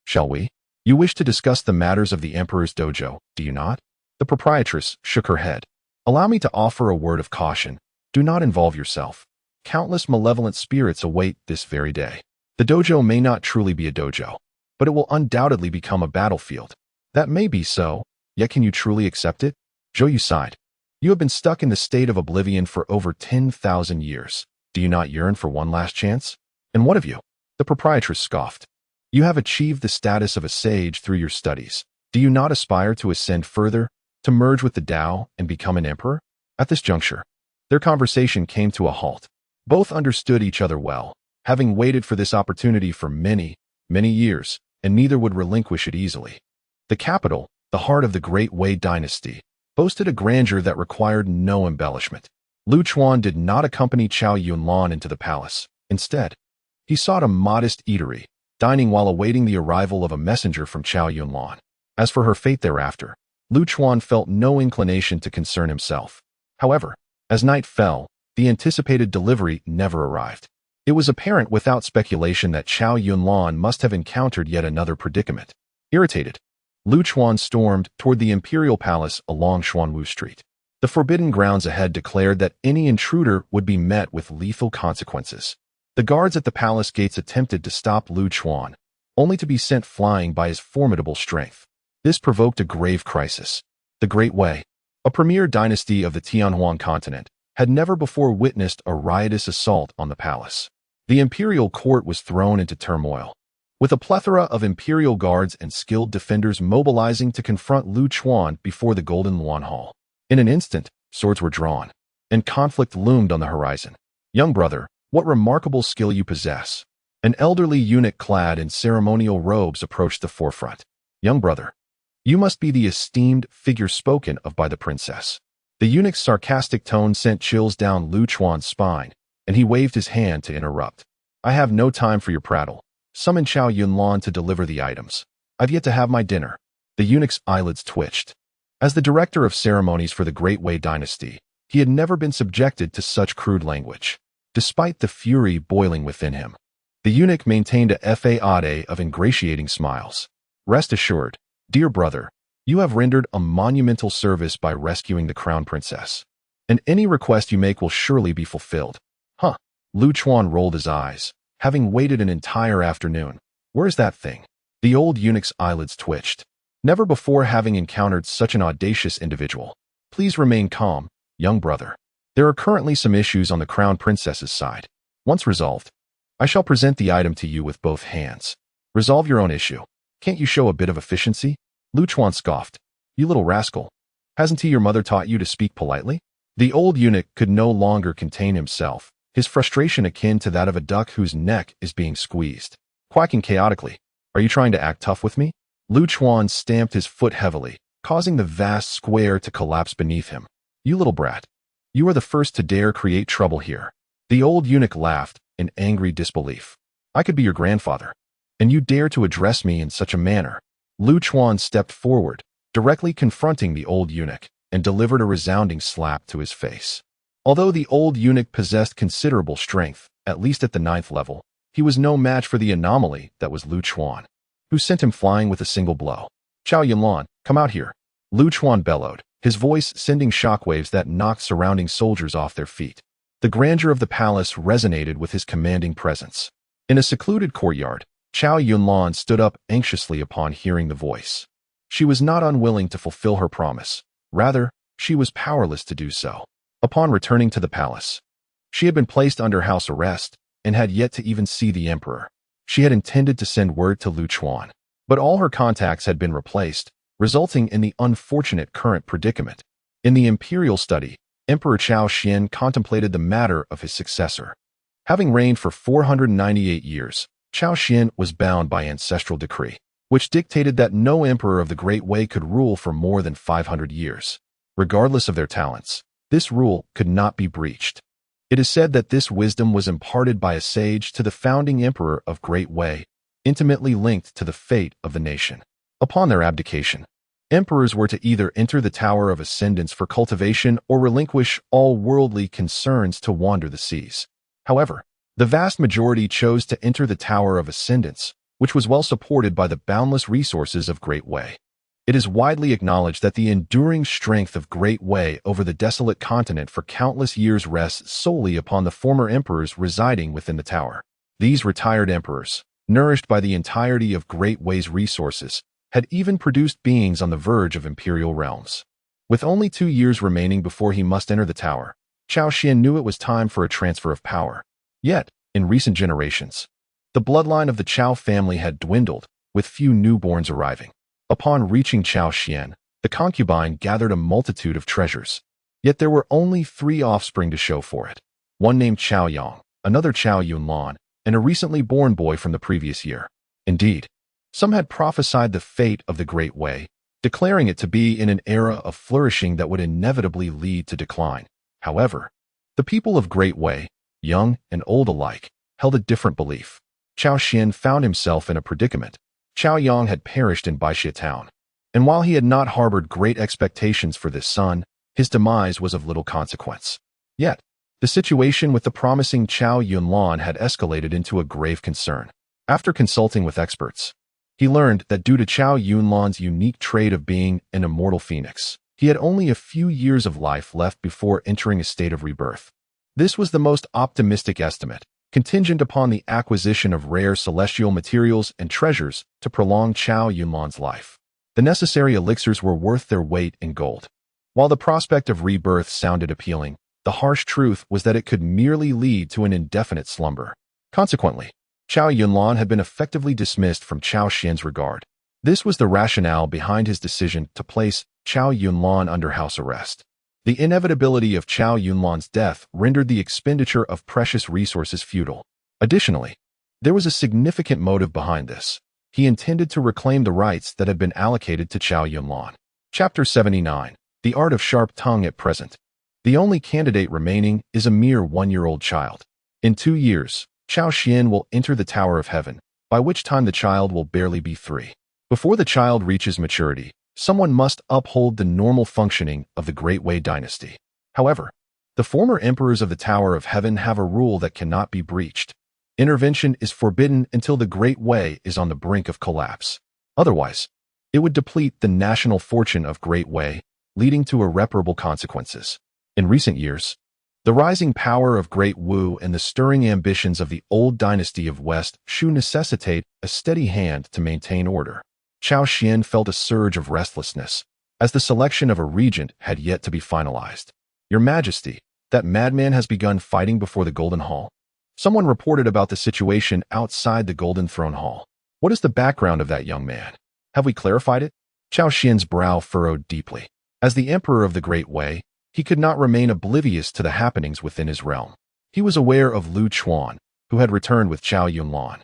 Speaker 1: Shall we? You wish to discuss the matters of the Emperor's dojo, do you not? The proprietress shook her head. Allow me to offer a word of caution. Do not involve yourself. Countless malevolent spirits await this very day. The dojo may not truly be a dojo, but it will undoubtedly become a battlefield. That may be so, yet can you truly accept it? Zhou Yu sighed. You have been stuck in the state of oblivion for over 10,000 years. Do you not yearn for one last chance? And what of you? The proprietress scoffed. You have achieved the status of a sage through your studies. Do you not aspire to ascend further, to merge with the Tao and become an emperor? At this juncture, their conversation came to a halt. Both understood each other well, having waited for this opportunity for many, many years, and neither would relinquish it easily. The capital, the heart of the Great Wei dynasty, boasted a grandeur that required no embellishment. Lu Chuan did not accompany Chao Yunlan into the palace. Instead, he sought a modest eatery, dining while awaiting the arrival of a messenger from Chao Yunlan. As for her fate thereafter, Lu Chuan felt no inclination to concern himself. However, as night fell, the anticipated delivery never arrived. It was apparent without speculation that Chao Yunlan must have encountered yet another predicament. Irritated, Lu Chuan stormed toward the imperial palace along Xuanwu Street. The forbidden grounds ahead declared that any intruder would be met with lethal consequences. The guards at the palace gates attempted to stop Lu Chuan, only to be sent flying by his formidable strength. This provoked a grave crisis. The Great Wei, a premier dynasty of the Tianhuan continent, had never before witnessed a riotous assault on the palace. The imperial court was thrown into turmoil, with a plethora of imperial guards and skilled defenders mobilizing to confront Lu Chuan before the Golden Luan Hall. In an instant, swords were drawn, and conflict loomed on the horizon. Young brother, what remarkable skill you possess. An elderly eunuch clad in ceremonial robes approached the forefront. Young brother, you must be the esteemed figure spoken of by the princess. The eunuch's sarcastic tone sent chills down Lu Chuan's spine, and he waved his hand to interrupt. I have no time for your prattle. Summon Chao Yunlan to deliver the items. I've yet to have my dinner. The eunuch's eyelids twitched. As the director of ceremonies for the Great Wei dynasty, he had never been subjected to such crude language. Despite the fury boiling within him, the eunuch maintained a facade of ingratiating smiles. Rest assured, dear brother, you have rendered a monumental service by rescuing the crown princess, and any request you make will surely be fulfilled. Huh? Lu Chuan rolled his eyes, having waited an entire afternoon. Where's that thing? The old eunuch's eyelids twitched, never before having encountered such an audacious individual. Please remain calm, young brother. There are currently some issues on the crown princess's side. Once resolved, I shall present the item to you with both hands. Resolve your own issue. Can't you show a bit of efficiency? Lu Chuan scoffed. You little rascal. Hasn't your mother taught you to speak politely? The old eunuch could no longer contain himself, his frustration akin to that of a duck whose neck is being squeezed. Quacking chaotically. Are you trying to act tough with me? Lu Chuan stamped his foot heavily, causing the vast square to collapse beneath him. You little brat. You are the first to dare create trouble here. The old eunuch laughed in angry disbelief. I could be your grandfather, and you dare to address me in such a manner. Lu Chuan stepped forward, directly confronting the old eunuch, and delivered a resounding slap to his face. Although the old eunuch possessed considerable strength, at least at the 9th level, he was no match for the anomaly that was Lu Chuan, who sent him flying with a single blow. Chao Yunlan, come out here. Lu Chuan bellowed, his voice sending shockwaves that knocked surrounding soldiers off their feet. The grandeur of the palace resonated with his commanding presence. In a secluded courtyard, Chow Yunlan stood up anxiously upon hearing the voice. She was not unwilling to fulfill her promise. Rather, she was powerless to do so. Upon returning to the palace, she had been placed under house arrest and had yet to even see the emperor. She had intended to send word to Lu Chuan, but all her contacts had been replaced, resulting in the unfortunate current predicament. In the imperial study, Emperor Chao Xian contemplated the matter of his successor. Having reigned for 498 years, Chao Xian was bound by ancestral decree, which dictated that no emperor of the Great Wei could rule for more than 500 years. Regardless of their talents, this rule could not be breached. It is said that this wisdom was imparted by a sage to the founding emperor of Great Wei, intimately linked to the fate of the nation. Upon their abdication, emperors were to either enter the Tower of Ascendance for cultivation or relinquish all worldly concerns to wander the seas. However, the vast majority chose to enter the Tower of Ascendance, which was well supported by the boundless resources of Great Wei. It is widely acknowledged that the enduring strength of Great Wei over the desolate continent for countless years rests solely upon the former emperors residing within the tower. These retired emperors, nourished by the entirety of Great Wei's resources, had even produced beings on the verge of imperial realms. With only 2 years remaining before he must enter the tower, Chao Xian knew it was time for a transfer of power. Yet, in recent generations, the bloodline of the Chao family had dwindled, with few newborns arriving. Upon reaching Chao Xian, the concubine gathered a multitude of treasures. Yet there were only 3 offspring to show for it. One named Chao Yang, another Chao Yunlan, and a recently born boy from the previous year. Indeed, some had prophesied the fate of the Great Wei, declaring it to be in an era of flourishing that would inevitably lead to decline. However, the people of Great Wei, young and old alike, held a different belief. Chao Xian found himself in a predicament. Chao Yang had perished in Baixia town, and while he had not harbored great expectations for this son, his demise was of little consequence. Yet, the situation with the promising Chao Yunlan had escalated into a grave concern. After consulting with experts, he learned that due to Chao Yunlan's unique trait of being an immortal phoenix, he had only a few years of life left before entering a state of rebirth. This was the most optimistic estimate, contingent upon the acquisition of rare celestial materials and treasures to prolong Chao Yunlan's life. The necessary elixirs were worth their weight in gold. While the prospect of rebirth sounded appealing, the harsh truth was that it could merely lead to an indefinite slumber. Consequently, Chao Yunlan had been effectively dismissed from Chao Xian's regard. This was the rationale behind his decision to place Chao Yunlan under house arrest. The inevitability of Chao Yunlan's death rendered the expenditure of precious resources futile. Additionally, there was a significant motive behind this. He intended to reclaim the rights that had been allocated to Chao Yunlan. Chapter 79. The Art of Sharp Tongue at present. The only candidate remaining is a mere 1-year-old child. In 2 years, Chao Xian will enter the Tower of Heaven, by which time the child will barely be 3. Before the child reaches maturity, someone must uphold the normal functioning of the Great Wei dynasty. However, the former emperors of the Tower of Heaven have a rule that cannot be breached. Intervention is forbidden until the Great Wei is on the brink of collapse. Otherwise, it would deplete the national fortune of Great Wei, leading to irreparable consequences. In recent years, the rising power of Great Wu and the stirring ambitions of the old dynasty of West Shu necessitate a steady hand to maintain order. Chao Xian felt a surge of restlessness, as the selection of a regent had yet to be finalized. Your Majesty, that madman has begun fighting before the Golden Hall. Someone reported about the situation outside the Golden Throne Hall. What is the background of that young man? Have we clarified it? Chao Xian's brow furrowed deeply. As the emperor of the Great Wei, he could not remain oblivious to the happenings within his realm. He was aware of Lu Chuan, who had returned with Chao Yunlan,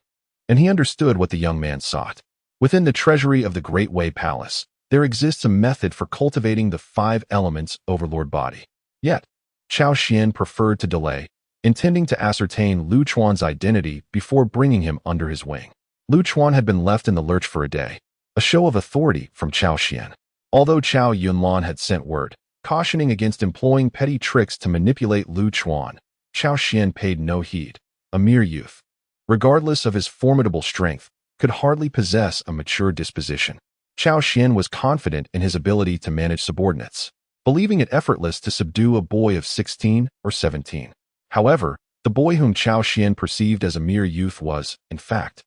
Speaker 1: and he understood what the young man sought. Within the treasury of the Great Wei Palace, there exists a method for cultivating the 5 elements overlord body. Yet, Chao Xian preferred to delay, intending to ascertain Lu Chuan's identity before bringing him under his wing. Lu Chuan had been left in the lurch for a day, a show of authority from Chao Xian. Although Chao Yunlan had sent word, cautioning against employing petty tricks to manipulate Lu Chuan, Chao Xian paid no heed. A mere youth, regardless of his formidable strength, could hardly possess a mature disposition. Chao Xian was confident in his ability to manage subordinates, believing it effortless to subdue a boy of 16 or 17. However, the boy whom Chao Xian perceived as a mere youth was, in fact,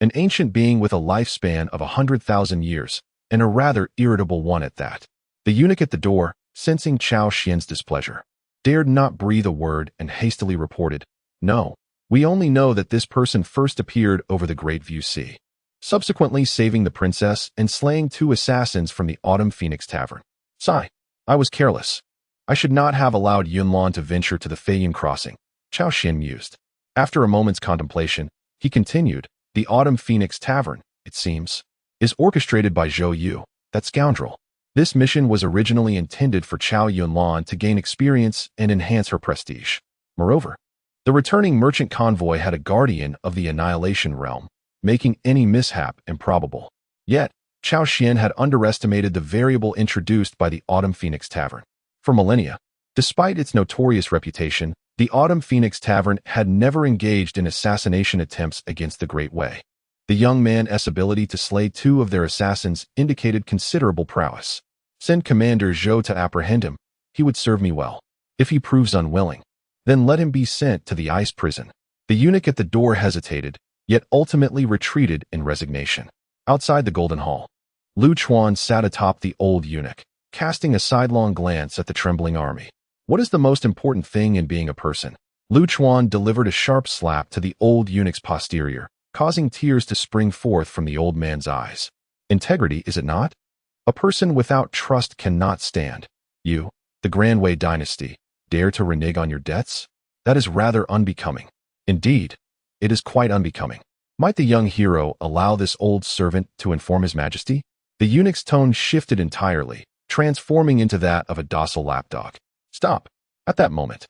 Speaker 1: an ancient being with a lifespan of 100,000 years, and a rather irritable one at that. The eunuch at the door, sensing Chao Xian's displeasure, dared not breathe a word and hastily reported, "No, we only know that this person first appeared over the Great View Sea, subsequently saving the princess and slaying 2 assassins from the Autumn Phoenix Tavern. Sigh, I was careless. I should not have allowed Yunlan to venture to the Feiyan Crossing," Chao Xian mused. After a moment's contemplation, he continued, "The Autumn Phoenix Tavern, it seems, is orchestrated by Zhou Yu, that scoundrel. This mission was originally intended for Chao Yunlan to gain experience and enhance her prestige. Moreover, the returning merchant convoy had a guardian of the Annihilation Realm, making any mishap improbable. Yet, Chao Xian had underestimated the variable introduced by the Autumn Phoenix Tavern. For millennia, despite its notorious reputation, the Autumn Phoenix Tavern had never engaged in assassination attempts against the Great Way. The young man's ability to slay 2 of their assassins indicated considerable prowess. Send Commander Zhou to apprehend him. He would serve me well. If he proves unwilling, then let him be sent to the ice prison." The eunuch at the door hesitated, yet ultimately retreated in resignation. Outside the Golden Hall, Lu Chuan sat atop the old eunuch, casting a sidelong glance at the trembling army. "What is the most important thing in being a person?" Lu Chuan delivered a sharp slap to the old eunuch's posterior, causing tears to spring forth from the old man's eyes. "Integrity, is it not? A person without trust cannot stand. You, the Grand Wei dynasty, dare to renege on your debts? That is rather unbecoming. Indeed, it is quite unbecoming. Might the young hero allow this old servant to inform his majesty?" The eunuch's tone shifted entirely, transforming into that of a docile lapdog. "Stop." At that moment,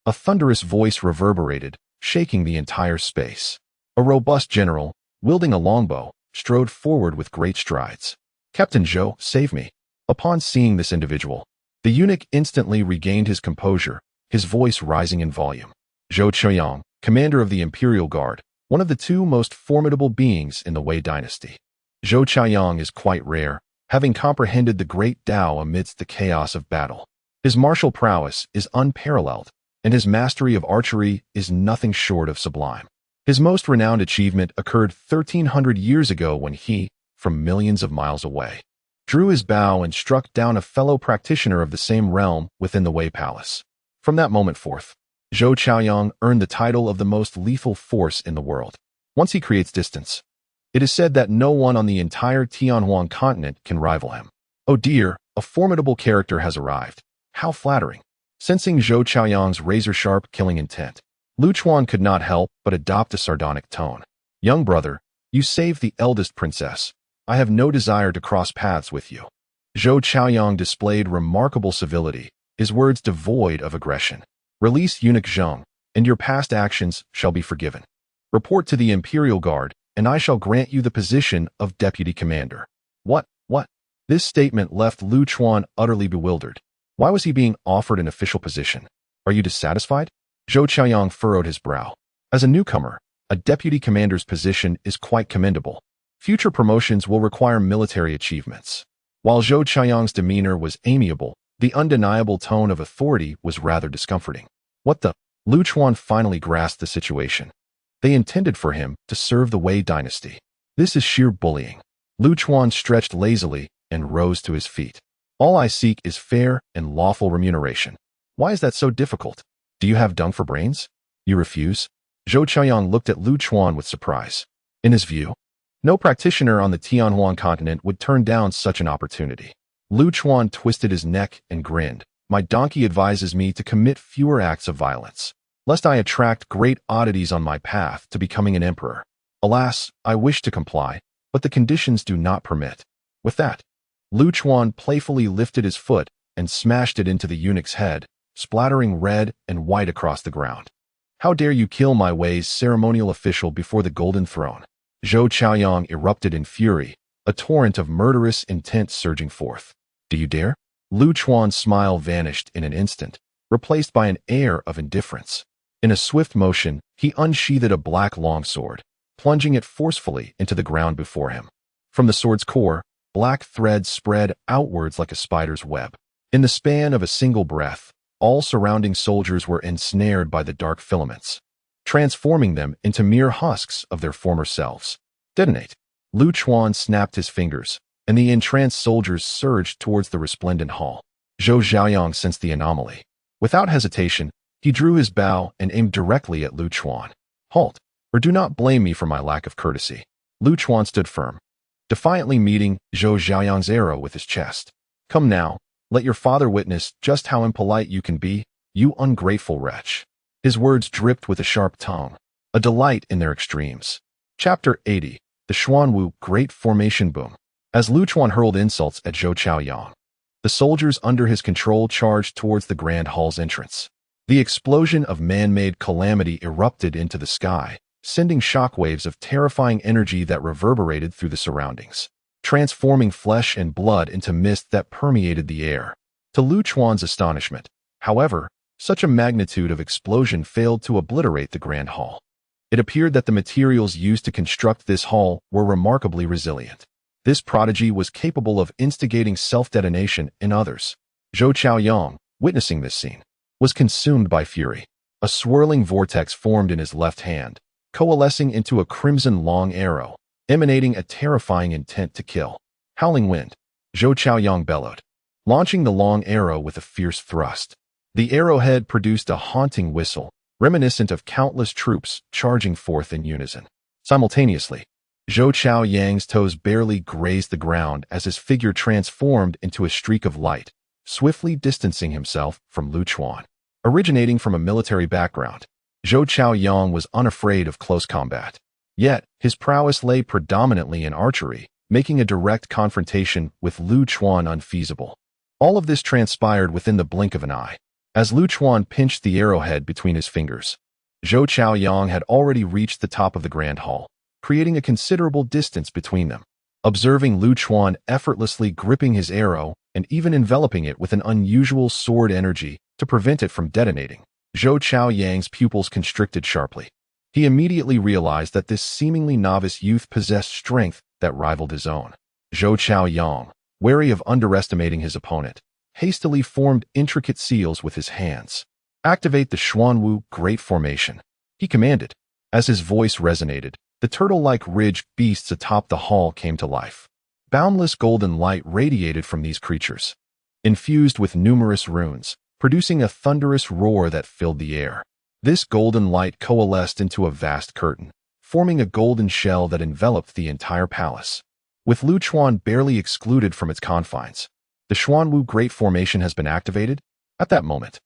Speaker 1: a thunderous voice reverberated, shaking the entire space. A robust general, wielding a longbow, strode forward with great strides. "Captain Zhou, save me." Upon seeing this individual, the eunuch instantly regained his composure, his voice rising in volume. "Zhou Qiuyang, commander of the Imperial Guard, one of the 2 most formidable beings in the Wei dynasty. Zhou Qiuyang is quite rare, having comprehended the great Tao amidst the chaos of battle. His martial prowess is unparalleled, and his mastery of archery is nothing short of sublime. His most renowned achievement occurred 1,300 years ago when he, from millions of miles away, drew his bow and struck down a fellow practitioner of the same realm within the Wei Palace. From that moment forth, Zhou Qiuyang earned the title of the most lethal force in the world. Once he creates distance, it is said that no one on the entire Tianhuan continent can rival him. Oh dear, a formidable character has arrived. How flattering." Sensing Zhou Qiuyang's razor-sharp killing intent, Lu Chuan could not help but adopt a sardonic tone. "Young brother, you saved the eldest princess. I have no desire to cross paths with you." Zhou Qiuyang displayed remarkable civility, his words devoid of aggression. "Release eunuch Zheng, and your past actions shall be forgiven. Report to the Imperial Guard, and I shall grant you the position of deputy commander." What? This statement left Lu Chuan utterly bewildered. Why was he being offered an official position? "Are you dissatisfied?" Zhou Qiuyang furrowed his brow. "As a newcomer, a deputy commander's position is quite commendable. Future promotions will require military achievements." While Zhou Qiuyang's demeanor was amiable, the undeniable tone of authority was rather discomforting. What the? Lu Chuan finally grasped the situation. They intended for him to serve the Wei dynasty. This is sheer bullying. Lu Chuan stretched lazily and rose to his feet. "All I seek is fair and lawful remuneration. Why is that so difficult? Do you have dung for brains? You refuse?" Zhou Qiuyang looked at Lu Chuan with surprise. In his view, no practitioner on the Tianhuan continent would turn down such an opportunity. Lu Chuan twisted his neck and grinned. "My donkey advises me to commit fewer acts of violence, lest I attract great oddities on my path to becoming an emperor. Alas, I wish to comply, but the conditions do not permit." With that, Lu Chuan playfully lifted his foot and smashed it into the eunuch's head, splattering red and white across the ground. "How dare you kill my Wei's ceremonial official before the Golden Throne?" Zhou Qiuyang erupted in fury, a torrent of murderous intent surging forth. "Do you dare?" Lu Chuan's smile vanished in an instant, replaced by an air of indifference. In a swift motion, he unsheathed a black longsword, plunging it forcefully into the ground before him. From the sword's core, black threads spread outwards like a spider's web. In the span of a single breath, all surrounding soldiers were ensnared by the dark filaments, transforming them into mere husks of their former selves. Detonate. Lu Chuan snapped his fingers, and the entranced soldiers surged towards the resplendent hall. Zhou Xiaoyang sensed the anomaly. Without hesitation, he drew his bow and aimed directly at Lu Chuan. Halt, or do not blame me for my lack of courtesy. Lu Chuan stood firm, defiantly meeting Zhou Xiaoyang's arrow with his chest. Come now, let your father witness just how impolite you can be, you ungrateful wretch. His words dripped with a sharp tongue, a delight in their extremes. Chapter 80. The Xuanwu Great Formation Boom. As Lu Chuan hurled insults at Zhou Xiaoyang, the soldiers under his control charged towards the Grand Hall's entrance. The explosion of man-made calamity erupted into the sky, sending shockwaves of terrifying energy that reverberated through the surroundings, transforming flesh and blood into mist that permeated the air. To Lu Chuan's astonishment, however, such a magnitude of explosion failed to obliterate the Grand Hall. It appeared that the materials used to construct this hall were remarkably resilient. This prodigy was capable of instigating self-detonation in others. Zhou Xiaoyang, witnessing this scene, was consumed by fury. A swirling vortex formed in his left hand, coalescing into a crimson long arrow, emanating a terrifying intent to kill. Howling wind. Zhou Xiaoyang bellowed, launching the long arrow with a fierce thrust. The arrowhead produced a haunting whistle, reminiscent of countless troops charging forth in unison. Simultaneously, Zhou Xiaoyang's toes barely grazed the ground as his figure transformed into a streak of light, swiftly distancing himself from Lu Chuan. Originating from a military background, Zhou Xiaoyang was unafraid of close combat. Yet, his prowess lay predominantly in archery, making a direct confrontation with Lu Chuan unfeasible. All of this transpired within the blink of an eye. As Lu Chuan pinched the arrowhead between his fingers, Zhou Xiaoyang had already reached the top of the Grand Hall, creating a considerable distance between them. Observing Lu Chuan effortlessly gripping his arrow and even enveloping it with an unusual sword energy to prevent it from detonating, Zhou Xiaoyang's pupils constricted sharply. He immediately realized that this seemingly novice youth possessed strength that rivaled his own. Zhou Xiaoyang, wary of underestimating his opponent, hastily formed intricate seals with his hands. Activate the Xuanwu Great Formation, he commanded. As his voice resonated, the turtle-like ridged beasts atop the hall came to life. Boundless golden light radiated from these creatures, infused with numerous runes, producing a thunderous roar that filled the air. This golden light coalesced into a vast curtain, forming a golden shell that enveloped the entire palace. With Lu Chuan barely excluded from its confines, the Xuanwu Great Formation has been activated. At that moment,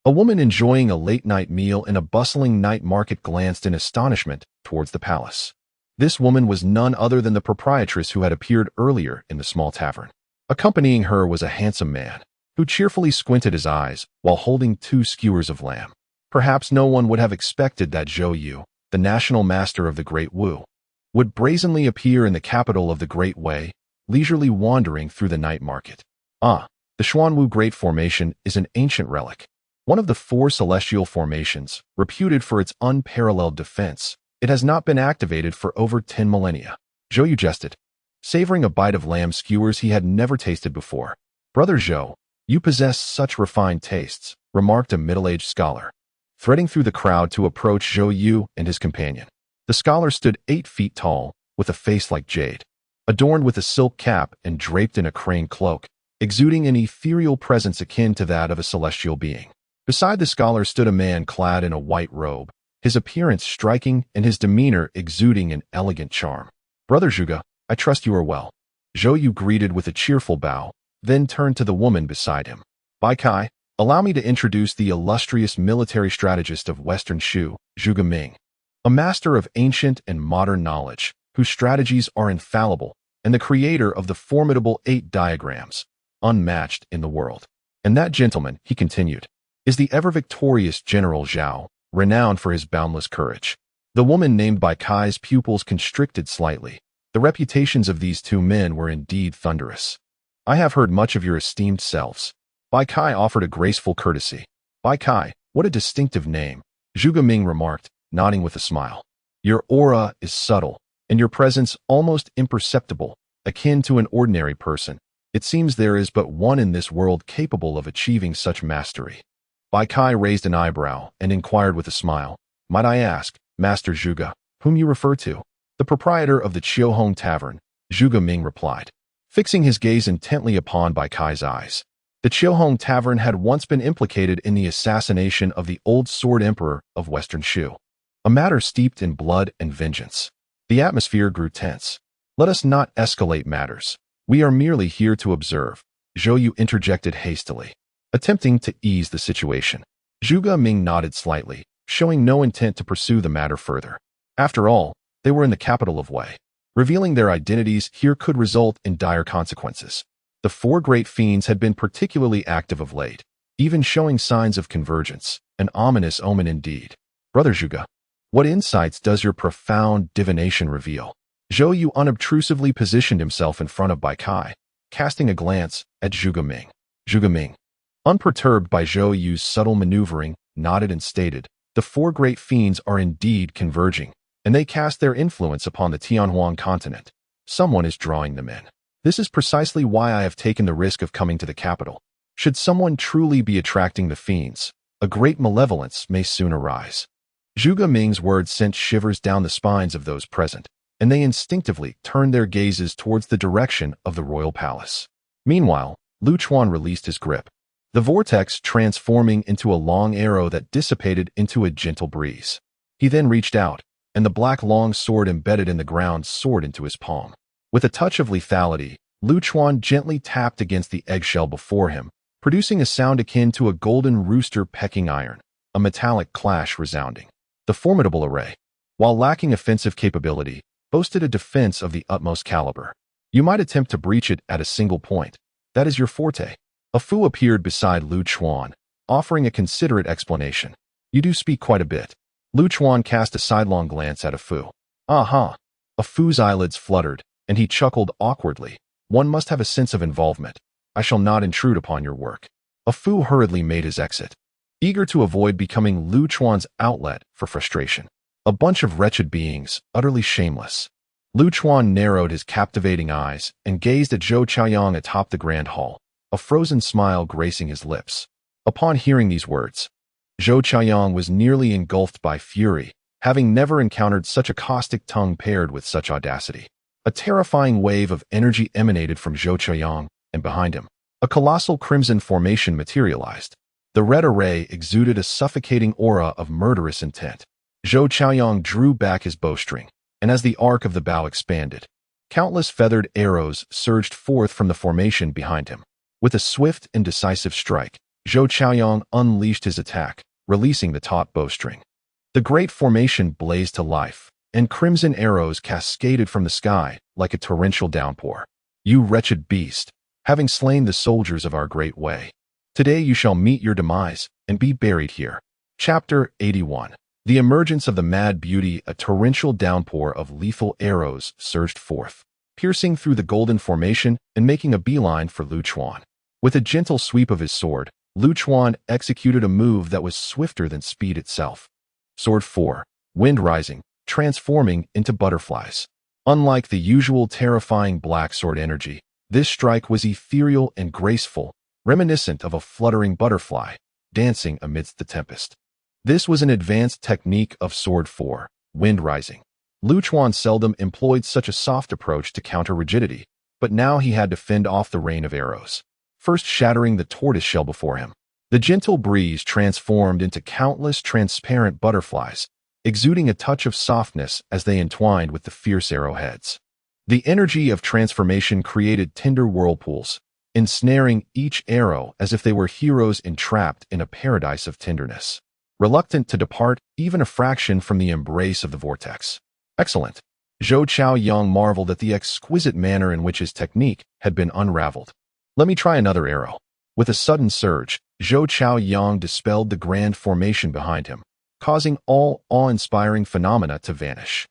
Speaker 1: a woman enjoying a late-night meal in a bustling night market glanced in astonishment towards the palace. This woman was none other than the proprietress who had appeared earlier in the small tavern. Accompanying her was a handsome man, who cheerfully squinted his eyes while holding 2 skewers of lamb. Perhaps no one would have expected that Zhou Yu, the national master of the Great Wu, would brazenly appear in the capital of the Great Wei, leisurely wandering through the night market. The Xuanwu Great Formation is an ancient relic, one of the 4 celestial formations, reputed for its unparalleled defense. It has not been activated for over 10 millennia. Zhou Yu jested, savoring a bite of lamb skewers he had never tasted before. Brother Zhou, you possess such refined tastes, remarked a middle-aged scholar, threading through the crowd to approach Zhou Yu and his companion. The scholar stood 8 feet tall, with a face like jade, adorned with a silk cap and draped in a crane cloak, exuding an ethereal presence akin to that of a celestial being. Beside the scholar stood a man clad in a white robe, his appearance striking and his demeanor exuding an elegant charm. Brother Zhuge, I trust you are well. Zhou Yu greeted with a cheerful bow, then turned to the woman beside him. Bai Kai, allow me to introduce the illustrious military strategist of Western Shu, Zhuge Ming, a master of ancient and modern knowledge, whose strategies are infallible, and the creator of the formidable 8 diagrams, unmatched in the world. And that gentleman, he continued, is the ever-victorious General Zhao, renowned for his boundless courage. The woman named Bai Kai's pupils constricted slightly. The reputations of these 2 men were indeed thunderous. I have heard much of your esteemed selves. Bai Kai offered a graceful courtesy. Bai Kai, what a distinctive name, Zhuge Ming remarked, nodding with a smile. Your aura is subtle, and your presence almost imperceptible, akin to an ordinary person. It seems there is but one in this world capable of achieving such mastery. Bai Kai raised an eyebrow and inquired with a smile, might I ask, Master Zhuge, whom you refer to? The proprietor of the Chiohong Tavern, Zhuge Ming, replied, fixing his gaze intently upon Bai Kai's eyes. The Chiohong Tavern had once been implicated in the assassination of the old Sword Emperor of Western Shu, a matter steeped in blood and vengeance. The atmosphere grew tense. Let us not escalate matters. We are merely here to observe, Zhou Yu interjected hastily, attempting to ease the situation. Zhuge Ming nodded slightly, showing no intent to pursue the matter further. After all, they were in the capital of Wei. Revealing their identities here could result in dire consequences. The four great fiends had been particularly active of late, even showing signs of convergence, an ominous omen indeed. Brother Zhuge, what insights does your profound divination reveal? Zhou Yu unobtrusively positioned himself in front of Bai Kai, casting a glance at Zhuge Ming. Zhuge Ming, unperturbed by Zhou Yu's subtle maneuvering, nodded and stated, the four great fiends are indeed converging, and they cast their influence upon the Tianhuan continent. Someone is drawing them in. This is precisely why I have taken the risk of coming to the capital. Should someone truly be attracting the fiends, a great malevolence may soon arise. Zhuge Ming's words sent shivers down the spines of those present, and they instinctively turned their gazes towards the direction of the royal palace. Meanwhile, Lu Chuan released his grip, the vortex transforming into a long arrow that dissipated into a gentle breeze. He then reached out, and the black long sword embedded in the ground soared into his palm. With a touch of lethality, Lu Chuan gently tapped against the eggshell before him, producing a sound akin to a golden rooster pecking iron, a metallic clash resounding. The formidable array, while lacking offensive capability, boasted a defense of the utmost caliber. You might attempt to breach it at a single point. That is your forte. A Fu appeared beside Lu Chuan, offering a considerate explanation. You do speak quite a bit. Lu Chuan cast a sidelong glance at a Fu. Aha! A Fu's eyelids fluttered, and he chuckled awkwardly. One must have a sense of involvement. I shall not intrude upon your work. A Fu hurriedly made his exit, eager to avoid becoming Lu Chuan's outlet for frustration. A bunch of wretched beings, utterly shameless. Lu Chuan narrowed his captivating eyes and gazed at Zhou Chaoyang atop the grand hall, a frozen smile gracing his lips. Upon hearing these words, Zhou Chaoyang was nearly engulfed by fury, having never encountered such a caustic tongue paired with such audacity. A terrifying wave of energy emanated from Zhou Chaoyang, and behind him, a colossal crimson formation materialized. The red array exuded a suffocating aura of murderous intent. Zhou Chaoyang drew back his bowstring, and as the arc of the bow expanded, countless feathered arrows surged forth from the formation behind him. With a swift and decisive strike, Zhou Chaoyang unleashed his attack, releasing the taut bowstring. The great formation blazed to life, and crimson arrows cascaded from the sky like a torrential downpour. You wretched beast, having slain the soldiers of our great way, today you shall meet your demise and be buried here. Chapter 81. The emergence of the mad beauty. A torrential downpour of lethal arrows surged forth, piercing through the golden formation and making a beeline for Lu Chuan. With a gentle sweep of his sword, Lu Chuan executed a move that was swifter than speed itself. Sword 4. Wind rising, transforming into butterflies. Unlike the usual terrifying black sword energy, this strike was ethereal and graceful, reminiscent of a fluttering butterfly, dancing amidst the tempest. This was an advanced technique of Sword 4, Wind Rising. Lu Chuan seldom employed such a soft approach to counter rigidity, but now he had to fend off the rain of arrows, first shattering the tortoise shell before him. The gentle breeze transformed into countless transparent butterflies, exuding a touch of softness as they entwined with the fierce arrowheads. The energy of transformation created tender whirlpools, ensnaring each arrow as if they were heroes entrapped in a paradise of tenderness, reluctant to depart even a fraction from the embrace of the vortex. Excellent. Zhou Chaoyang marveled at the exquisite manner in which his technique had been unraveled. Let me try another arrow. With a sudden surge, Zhou Chaoyang dispelled the grand formation behind him, causing all awe-inspiring phenomena to vanish.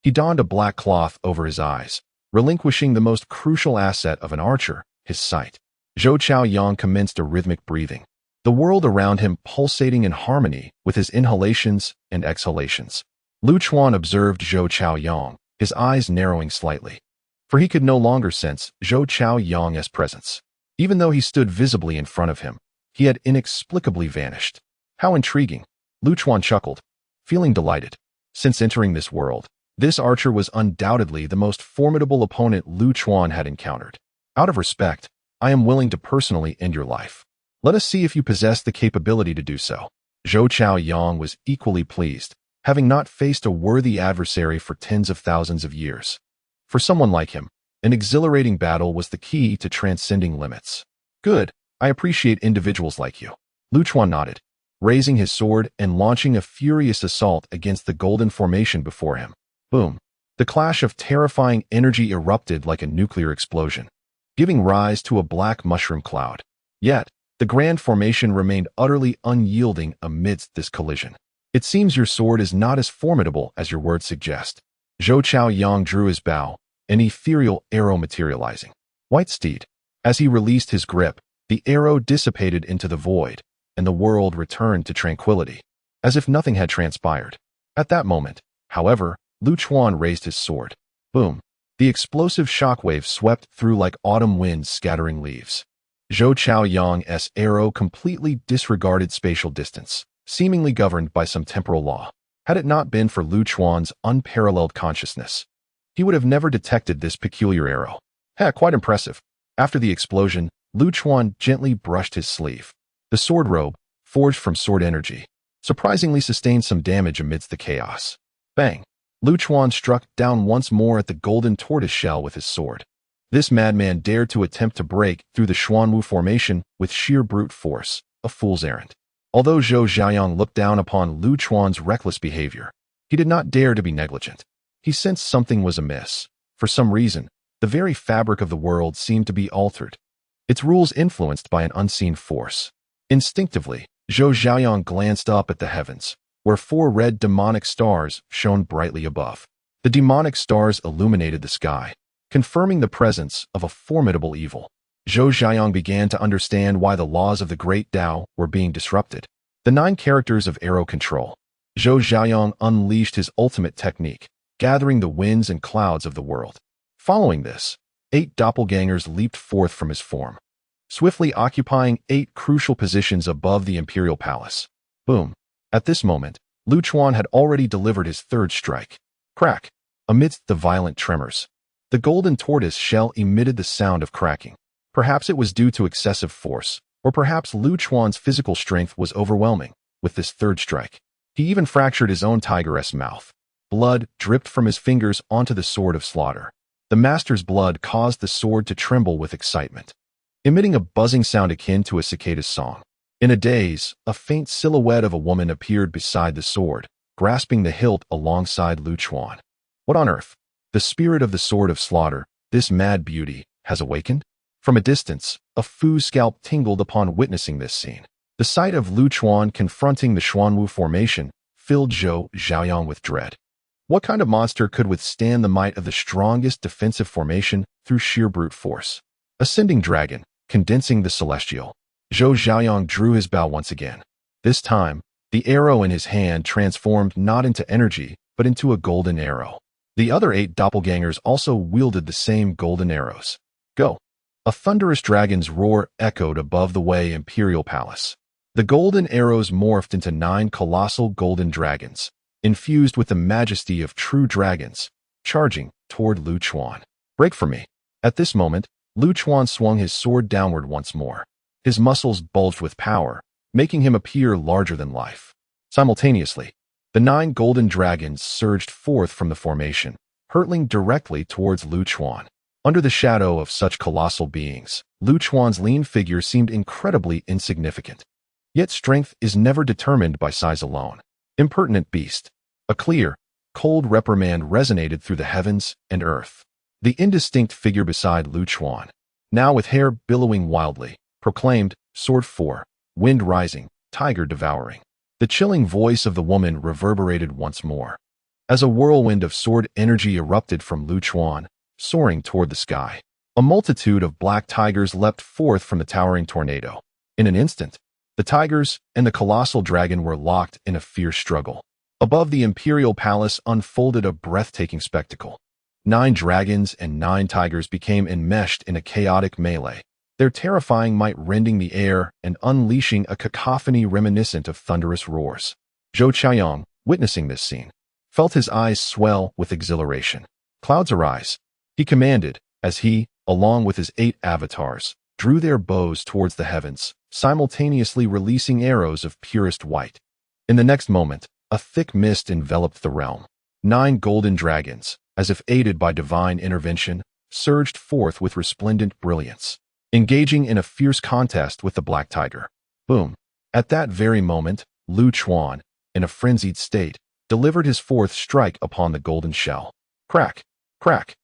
Speaker 1: He donned a black cloth over his eyes, relinquishing the most crucial asset of an archer, his sight. Zhou Chaoyang commenced a rhythmic breathing, the world around him pulsating in harmony with his inhalations and exhalations. Lu Chuan observed Zhou Chaoyang, his eyes narrowing slightly, for he could no longer sense Zhou Chaoyang's presence. Even though he stood visibly in front of him, he had inexplicably vanished. How intriguing! Lu Chuan chuckled, feeling delighted. Since entering this world, This archer was undoubtedly the most formidable opponent Lu Chuan had encountered. Out of respect, I am willing to personally end your life. Let us see if you possess the capability to do so. Zhou Chaoyang was equally pleased, having not faced a worthy adversary for tens of thousands of years. For someone like him, an exhilarating battle was the key to transcending limits. Good, I appreciate individuals like you. Lu Chuan nodded, raising his sword and launching a furious assault against the golden formation before him. Boom. The clash of terrifying energy erupted like a nuclear explosion, giving rise to a black mushroom cloud. Yet, the grand formation remained utterly unyielding amidst this collision. It seems your sword is not as formidable as your words suggest. Zhou Chaoyang drew his bow, an ethereal arrow materializing. White steed. As he released his grip, the arrow dissipated into the void, and the world returned to tranquility, as if nothing had transpired. At that moment, however, Lu Chuan raised his sword. Boom. The explosive shockwave swept through like autumn winds scattering leaves. Zhou Chaoyang's arrow completely disregarded spatial distance, seemingly governed by some temporal law. Had it not been for Lu Chuan's unparalleled consciousness, he would have never detected this peculiar arrow. Quite impressive. After the explosion, Lu Chuan gently brushed his sleeve. The sword robe, forged from sword energy, surprisingly sustained some damage amidst the chaos. Bang! Lu Chuan struck down once more at the golden tortoise shell with his sword. This madman dared to attempt to break through the Xuanwu formation with sheer brute force, a fool's errand. Although Zhou Xiaoyang looked down upon Lu Chuan's reckless behavior, he did not dare to be negligent. He sensed something was amiss. For some reason, the very fabric of the world seemed to be altered, its rules influenced by an unseen force. Instinctively, Zhou Xiaoyang glanced up at the heavens, where 4 red demonic stars shone brightly above. The demonic stars illuminated the sky, confirming the presence of a formidable evil. Zhou Xiaoyang began to understand why the laws of the Great Tao were being disrupted. The 9 characters of arrow control. Zhou Xiaoyang unleashed his ultimate technique, gathering the winds and clouds of the world. Following this, 8 doppelgangers leaped forth from his form, swiftly occupying 8 crucial positions above the imperial palace. Boom. At this moment, Lu Chuan had already delivered his 3rd strike. Crack. Amidst the violent tremors, the golden tortoise shell emitted the sound of cracking. Perhaps it was due to excessive force, or perhaps Lu Chuan's physical strength was overwhelming. With this 3rd strike, he even fractured his own tiger's mouth. Blood dripped from his fingers onto the sword of slaughter. The master's blood caused the sword to tremble with excitement, emitting a buzzing sound akin to a cicada's song. In a daze, a faint silhouette of a woman appeared beside the sword, grasping the hilt alongside Lu Chuan. What on earth? The spirit of the sword of slaughter, this mad beauty, has awakened? From a distance, a Fu's scalp tingled upon witnessing this scene. The sight of Lu Chuan confronting the Xuanwu formation filled Zhou Xiaoyang with dread. What kind of monster could withstand the might of the strongest defensive formation through sheer brute force? Ascending dragon, condensing the celestial. Zhou Xiaoyang drew his bow once again. This time, the arrow in his hand transformed not into energy, but into a golden arrow. The other 8 doppelgangers also wielded the same golden arrows. Go! A thunderous dragon's roar echoed above the Wei Imperial Palace. The golden arrows morphed into 9 colossal golden dragons, infused with the majesty of true dragons, charging toward Lu Chuan. Break for me. At this moment, Lu Chuan swung his sword downward once more. His muscles bulged with power, making him appear larger than life. Simultaneously, the 9 golden dragons surged forth from the formation, hurtling directly towards Lu Chuan. Under the shadow of such colossal beings, Lu Chuan's lean figure seemed incredibly insignificant. Yet strength is never determined by size alone. Impertinent beast. A clear, cold reprimand resonated through the heavens and earth. The indistinct figure beside Lu Chuan, now with hair billowing wildly, proclaimed, Sword 4, wind rising, tiger devouring. The chilling voice of the woman reverberated once more, as a whirlwind of sword energy erupted from Lu Chuan, soaring toward the sky. A multitude of black tigers leapt forth from the towering tornado. In an instant, the tigers and the colossal dragon were locked in a fierce struggle. Above the imperial palace unfolded a breathtaking spectacle. 9 dragons and 9 tigers became enmeshed in a chaotic melee, their terrifying might rending the air and unleashing a cacophony reminiscent of thunderous roars. Zhou Chaoyang, witnessing this scene, felt his eyes swell with exhilaration. "Clouds arise," he commanded, as he, along with his 8 avatars, drew their bows towards the heavens, simultaneously releasing arrows of purest white. In the next moment, a thick mist enveloped the realm. 9 golden dragons, as if aided by divine intervention, surged forth with resplendent brilliance, engaging in a fierce contest with the black tiger. Boom! At that very moment, Lu Chuan, in a frenzied state, delivered his 4th strike upon the golden shell. Crack! Crack!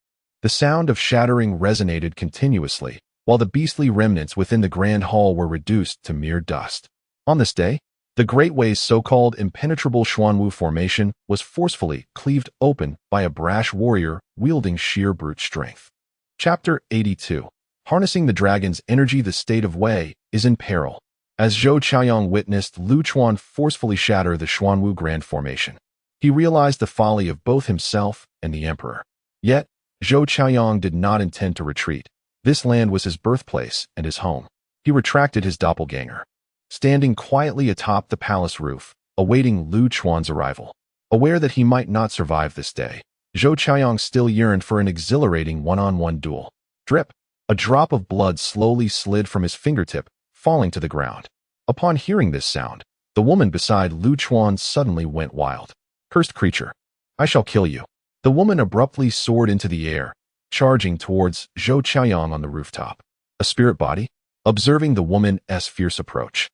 Speaker 1: The sound of shattering resonated continuously, while the beastly remnants within the grand hall were reduced to mere dust. On this day, the Great Way's so-called impenetrable Xuanwu formation was forcefully cleaved open by a brash warrior wielding sheer brute strength. Chapter 82. Harnessing the dragon's energy. The state of Wei is in peril. As Zhou Qiaoyang witnessed Lu Chuan forcefully shatter the Xuanwu Grand Formation, he realized the folly of both himself and the emperor. Yet, Zhou Qiaoyang did not intend to retreat. This land was his birthplace and his home. He retracted his doppelganger, standing quietly atop the palace roof, awaiting Lu Chuan's arrival. Aware that he might not survive this day, Zhou Qiaoyang still yearned for an exhilarating one-on-one duel. Drip! A drop of blood slowly slid from his fingertip, falling to the ground. Upon hearing this sound, the woman beside Lu Chuan suddenly went wild. "Cursed creature! I shall kill you." The woman abruptly soared into the air, charging towards Zhou Qiaoyang on the rooftop. A spirit body? Observing the woman's fierce approach,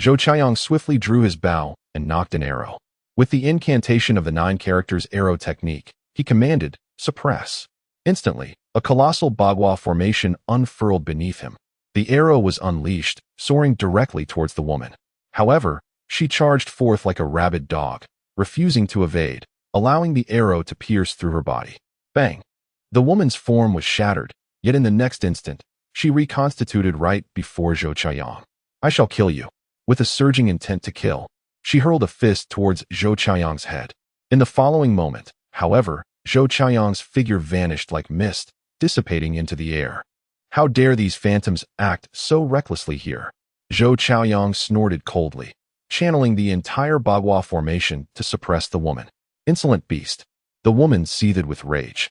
Speaker 1: Zhou Qiaoyang swiftly drew his bow and knocked an arrow. With the incantation of the 9 characters arrow technique, he commanded, "Suppress." Instantly, a colossal bagua formation unfurled beneath him. The arrow was unleashed, soaring directly towards the woman. However, she charged forth like a rabid dog, refusing to evade, allowing the arrow to pierce through her body. Bang! The woman's form was shattered, yet in the next instant, she reconstituted right before Zhou Qiaoyang. "I shall kill you." With a surging intent to kill, she hurled a fist towards Zhou Qiaoyang's head. In the following moment, however, Zhou Qiaoyang's figure vanished like mist, dissipating into the air. How dare these phantoms act so recklessly here? Zhou Qiaoyang snorted coldly, channeling the entire bagua formation to suppress the woman. Insolent beast! The woman seethed with rage,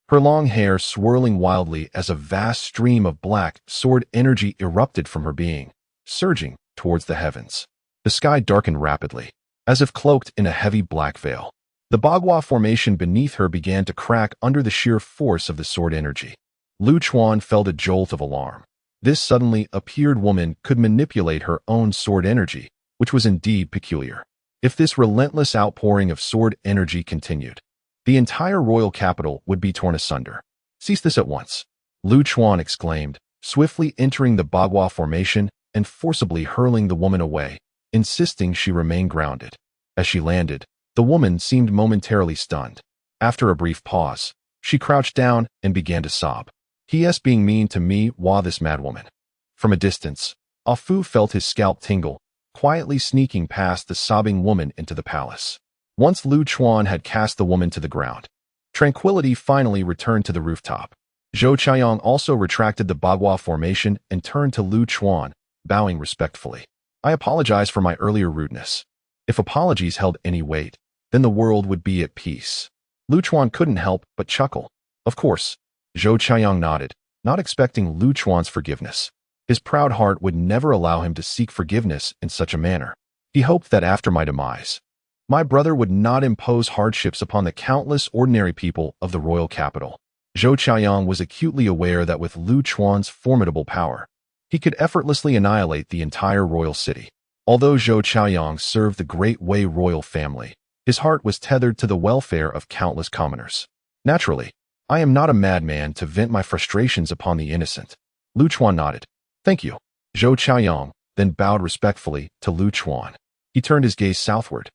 Speaker 1: her long hair swirling wildly as a vast stream of black sword energy erupted from her being, surging towards the heavens. The sky darkened rapidly, as if cloaked in a heavy black veil. The bagua formation beneath her began to crack under the sheer force of the sword energy. Lu Chuan felt a jolt of alarm. This suddenly appeared woman could manipulate her own sword energy, which was indeed peculiar. If this relentless outpouring of sword energy continued, the entire royal capital would be torn asunder. "Cease this at once," Lu Chuan exclaimed, swiftly entering the bagua formation and forcibly hurling the woman away, insisting she remain grounded. As she landed, the woman seemed momentarily stunned. After a brief pause, she crouched down and began to sob. "He*s being mean to me, wah, this madwoman." From a distance, Ah Fu felt his scalp tingle, quietly sneaking past the sobbing woman into the palace. Once Lu Chuan had cast the woman to the ground, tranquility finally returned to the rooftop. Zhou Qiaoyang also retracted the bagua formation and turned to Lu Chuan, bowing respectfully. "I apologize for my earlier rudeness." If apologies held any weight, then the world would be at peace. Lu Chuan couldn't help but chuckle. Of course, Zhou Qiaoyang nodded, not expecting Lu Chuan's forgiveness. His proud heart would never allow him to seek forgiveness in such a manner. He hoped that after my demise, my brother would not impose hardships upon the countless ordinary people of the royal capital. Zhou Qiaoyang was acutely aware that with Lu Chuan's formidable power, he could effortlessly annihilate the entire royal city. Although Zhou Qiaoyang served the Great Wei royal family, his heart was tethered to the welfare of countless commoners. Naturally, I am not a madman to vent my frustrations upon the innocent. Lu Chuan nodded. "Thank you." Zhou Qiaoyang then bowed respectfully to Lu Chuan. He turned his gaze southward,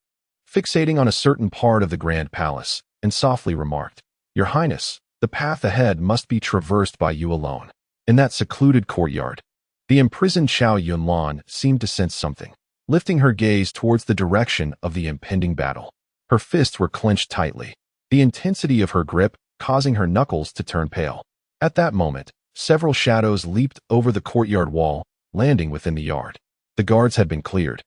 Speaker 1: fixating on a certain part of the grand palace, and softly remarked, "Your Highness, the path ahead must be traversed by you alone." In that secluded courtyard, the imprisoned Xiao Yunlan seemed to sense something, lifting her gaze towards the direction of the impending battle. Her fists were clenched tightly, the intensity of her grip causing her knuckles to turn pale. At that moment, several shadows leaped over the courtyard wall, landing within the yard. The guards had been cleared.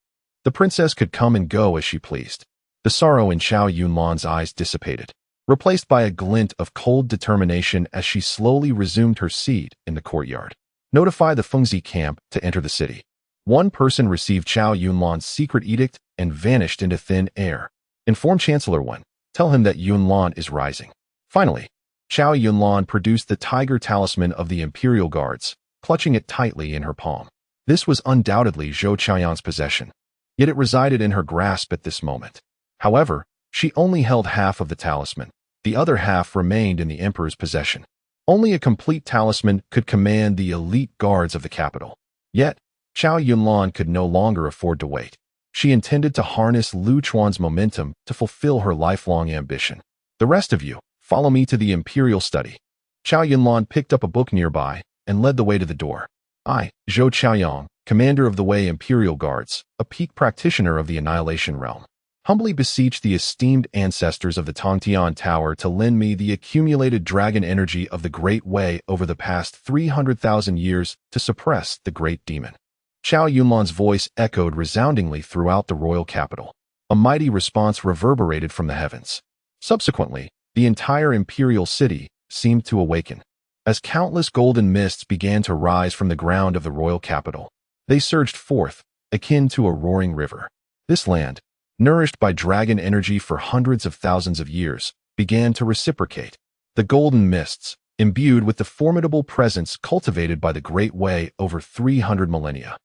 Speaker 1: The princess could come and go as she pleased. The sorrow in Xiao Yunlan's eyes dissipated, replaced by a glint of cold determination as she slowly resumed her seat in the courtyard. Notify the Fengzi camp to enter the city. One person received Xiao Yunlan's secret edict and vanished into thin air. Inform Chancellor 1. Tell him that Yunlan is rising. Finally, Xiao Yunlan produced the tiger talisman of the Imperial Guards, clutching it tightly in her palm. This was undoubtedly Zhou Qiaoyang's possession, yet it resided in her grasp at this moment. However, she only held half of the talisman. The other half remained in the Emperor's possession. Only a complete talisman could command the elite guards of the capital. Yet, Xiao Yunlan could no longer afford to wait. She intended to harness Lu Chuan's momentum to fulfill her lifelong ambition. The rest of you, follow me to the Imperial study. Xiao Yunlan picked up a book nearby and led the way to the door. I, Zhou Qiaoyang, commander of the Wei Imperial Guards, a peak practitioner of the Annihilation Realm, humbly beseech the esteemed ancestors of the Tongtian Tower to lend me the accumulated dragon energy of the Great Wei over the past 300,000 years to suppress the Great Demon. Xiao Yunlan's voice echoed resoundingly throughout the royal capital. A mighty response reverberated from the heavens. Subsequently, the entire imperial city seemed to awaken. As countless golden mists began to rise from the ground of the royal capital, they surged forth, akin to a roaring river. This land, nourished by dragon energy for hundreds of thousands of years, began to reciprocate. The golden mists, imbued with the formidable presence cultivated by the Great Wei over 300 millennia,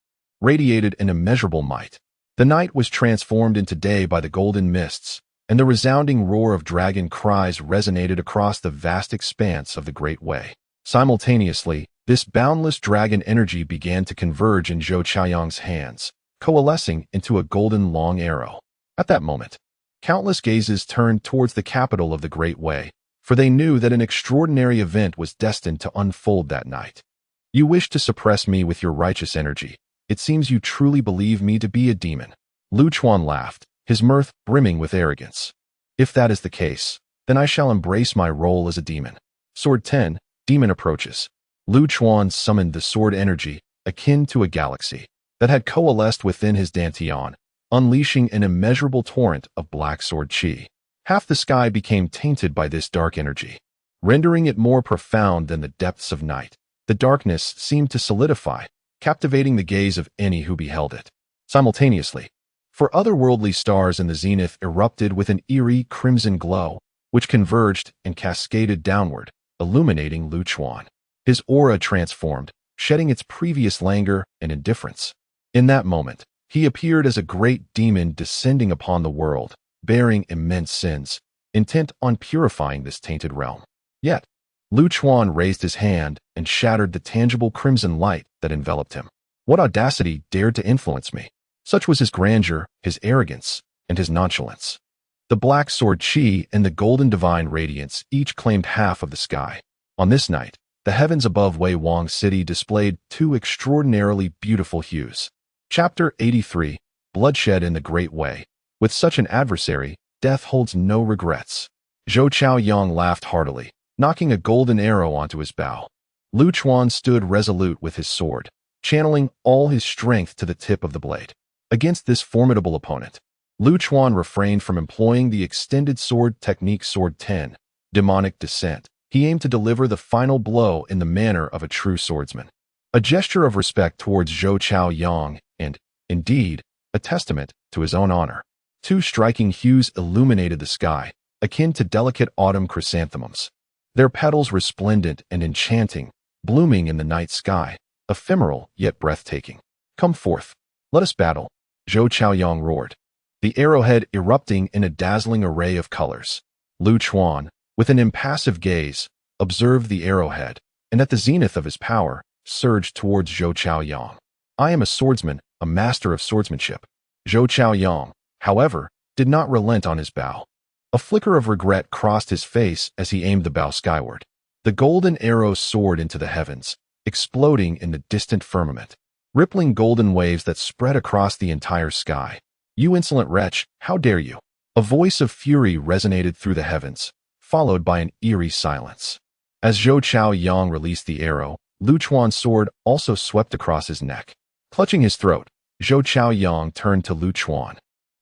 Speaker 1: radiated an immeasurable might. The night was transformed into day by the golden mists, and the resounding roar of dragon cries resonated across the vast expanse of the Great Wei. Simultaneously, this boundless dragon energy began to converge in Zhou Qiaoyang's hands, coalescing into a golden long arrow. At that moment, countless gazes turned towards the capital of the Great Wei, for they knew that an extraordinary event was destined to unfold that night. You wish to suppress me with your righteous energy. It seems you truly believe me to be a demon. Lu Chuan laughed, his mirth brimming with arrogance. If that is the case, then I shall embrace my role as a demon. Sword 10, Demon approaches. Lu Chuan summoned the sword energy, akin to a galaxy, that had coalesced within his dantian, unleashing an immeasurable torrent of black sword chi. Half the sky became tainted by this dark energy, rendering it more profound than the depths of night. The darkness seemed to solidify, captivating the gaze of any who beheld it. Simultaneously, four otherworldly stars in the zenith erupted with an eerie crimson glow, which converged and cascaded downward, illuminating Lu Chuan. His aura transformed, shedding its previous languor and indifference. In that moment, he appeared as a great demon descending upon the world, bearing immense sins, intent on purifying this tainted realm. Yet, Lu Chuan raised his hand and shattered the tangible crimson light that enveloped him. What audacity dared to influence me? Such was his grandeur, his arrogance, and his nonchalance. The black sword chi and the golden divine radiance each claimed half of the sky. On this night, the heavens above Wei Wang City displayed two extraordinarily beautiful hues. Chapter 83, Bloodshed in the Great Wei. With such an adversary, death holds no regrets. Zhou Qiaoyang laughed heartily, knocking a golden arrow onto his bow. Lu Chuan stood resolute with his sword, channeling all his strength to the tip of the blade. Against this formidable opponent, Lu Chuan refrained from employing the extended sword technique Sword 10, Demonic Descent. He aimed to deliver the final blow in the manner of a true swordsman. A gesture of respect towards Zhou Qiaoyang and, indeed, a testament to his own honor. Two striking hues illuminated the sky, akin to delicate autumn chrysanthemums. Their petals resplendent and enchanting, blooming in the night sky, ephemeral yet breathtaking. Come forth. Let us battle, Zhou Qiaoyang roared, the arrowhead erupting in a dazzling array of colors. Lu Chuan, with an impassive gaze, observed the arrowhead, and at the zenith of his power, surged towards Zhou Qiaoyang. I am a swordsman, a master of swordsmanship. Zhou Qiaoyang, however, did not relent on his bow. A flicker of regret crossed his face as he aimed the bow skyward. The golden arrow soared into the heavens, exploding in the distant firmament, rippling golden waves that spread across the entire sky. You insolent wretch, how dare you? A voice of fury resonated through the heavens, followed by an eerie silence. As Zhou Qiaoyang released the arrow, Lu Chuan's sword also swept across his neck. Clutching his throat, Zhou Qiaoyang turned to Lu Chuan.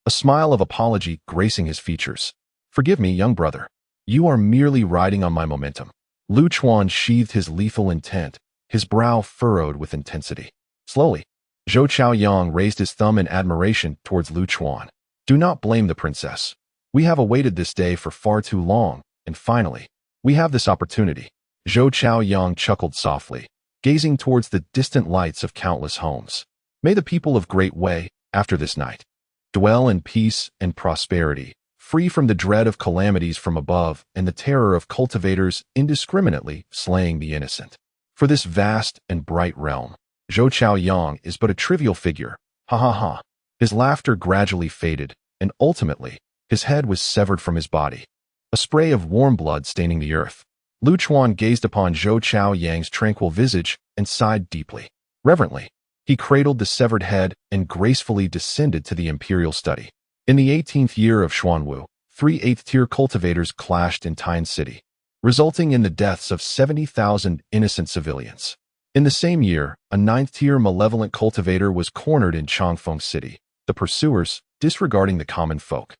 Speaker 1: a smile of apology gracing his features. "Forgive me, young brother. You are merely riding on my momentum." Lu Chuan sheathed his lethal intent, his brow furrowed with intensity. Slowly, Zhou Chaoyang raised his thumb in admiration towards Lu Chuan. "Do not blame the princess. We have awaited this day for far too long, and finally, we have this opportunity." Zhou Chaoyang chuckled softly, gazing towards the distant lights of countless homes. "May the people of Great Wei, after this night, dwell in peace and prosperity, free from the dread of calamities from above and the terror of cultivators indiscriminately slaying the innocent. For this vast and bright realm, Zhou Chaoyang is but a trivial figure. Ha ha ha." His laughter gradually faded, and ultimately, his head was severed from his body, a spray of warm blood staining the earth. Lu Chuan gazed upon Zhou Chaoyang's tranquil visage and sighed deeply. Reverently, he cradled the severed head and gracefully descended to the imperial study. In the 18th year of Xuanwu, 3 8th-tier cultivators clashed in Tian City, resulting in the deaths of 70,000 innocent civilians. In the same year, a 9th-tier malevolent cultivator was cornered in Changfeng City. The pursuers, disregarding the common folk,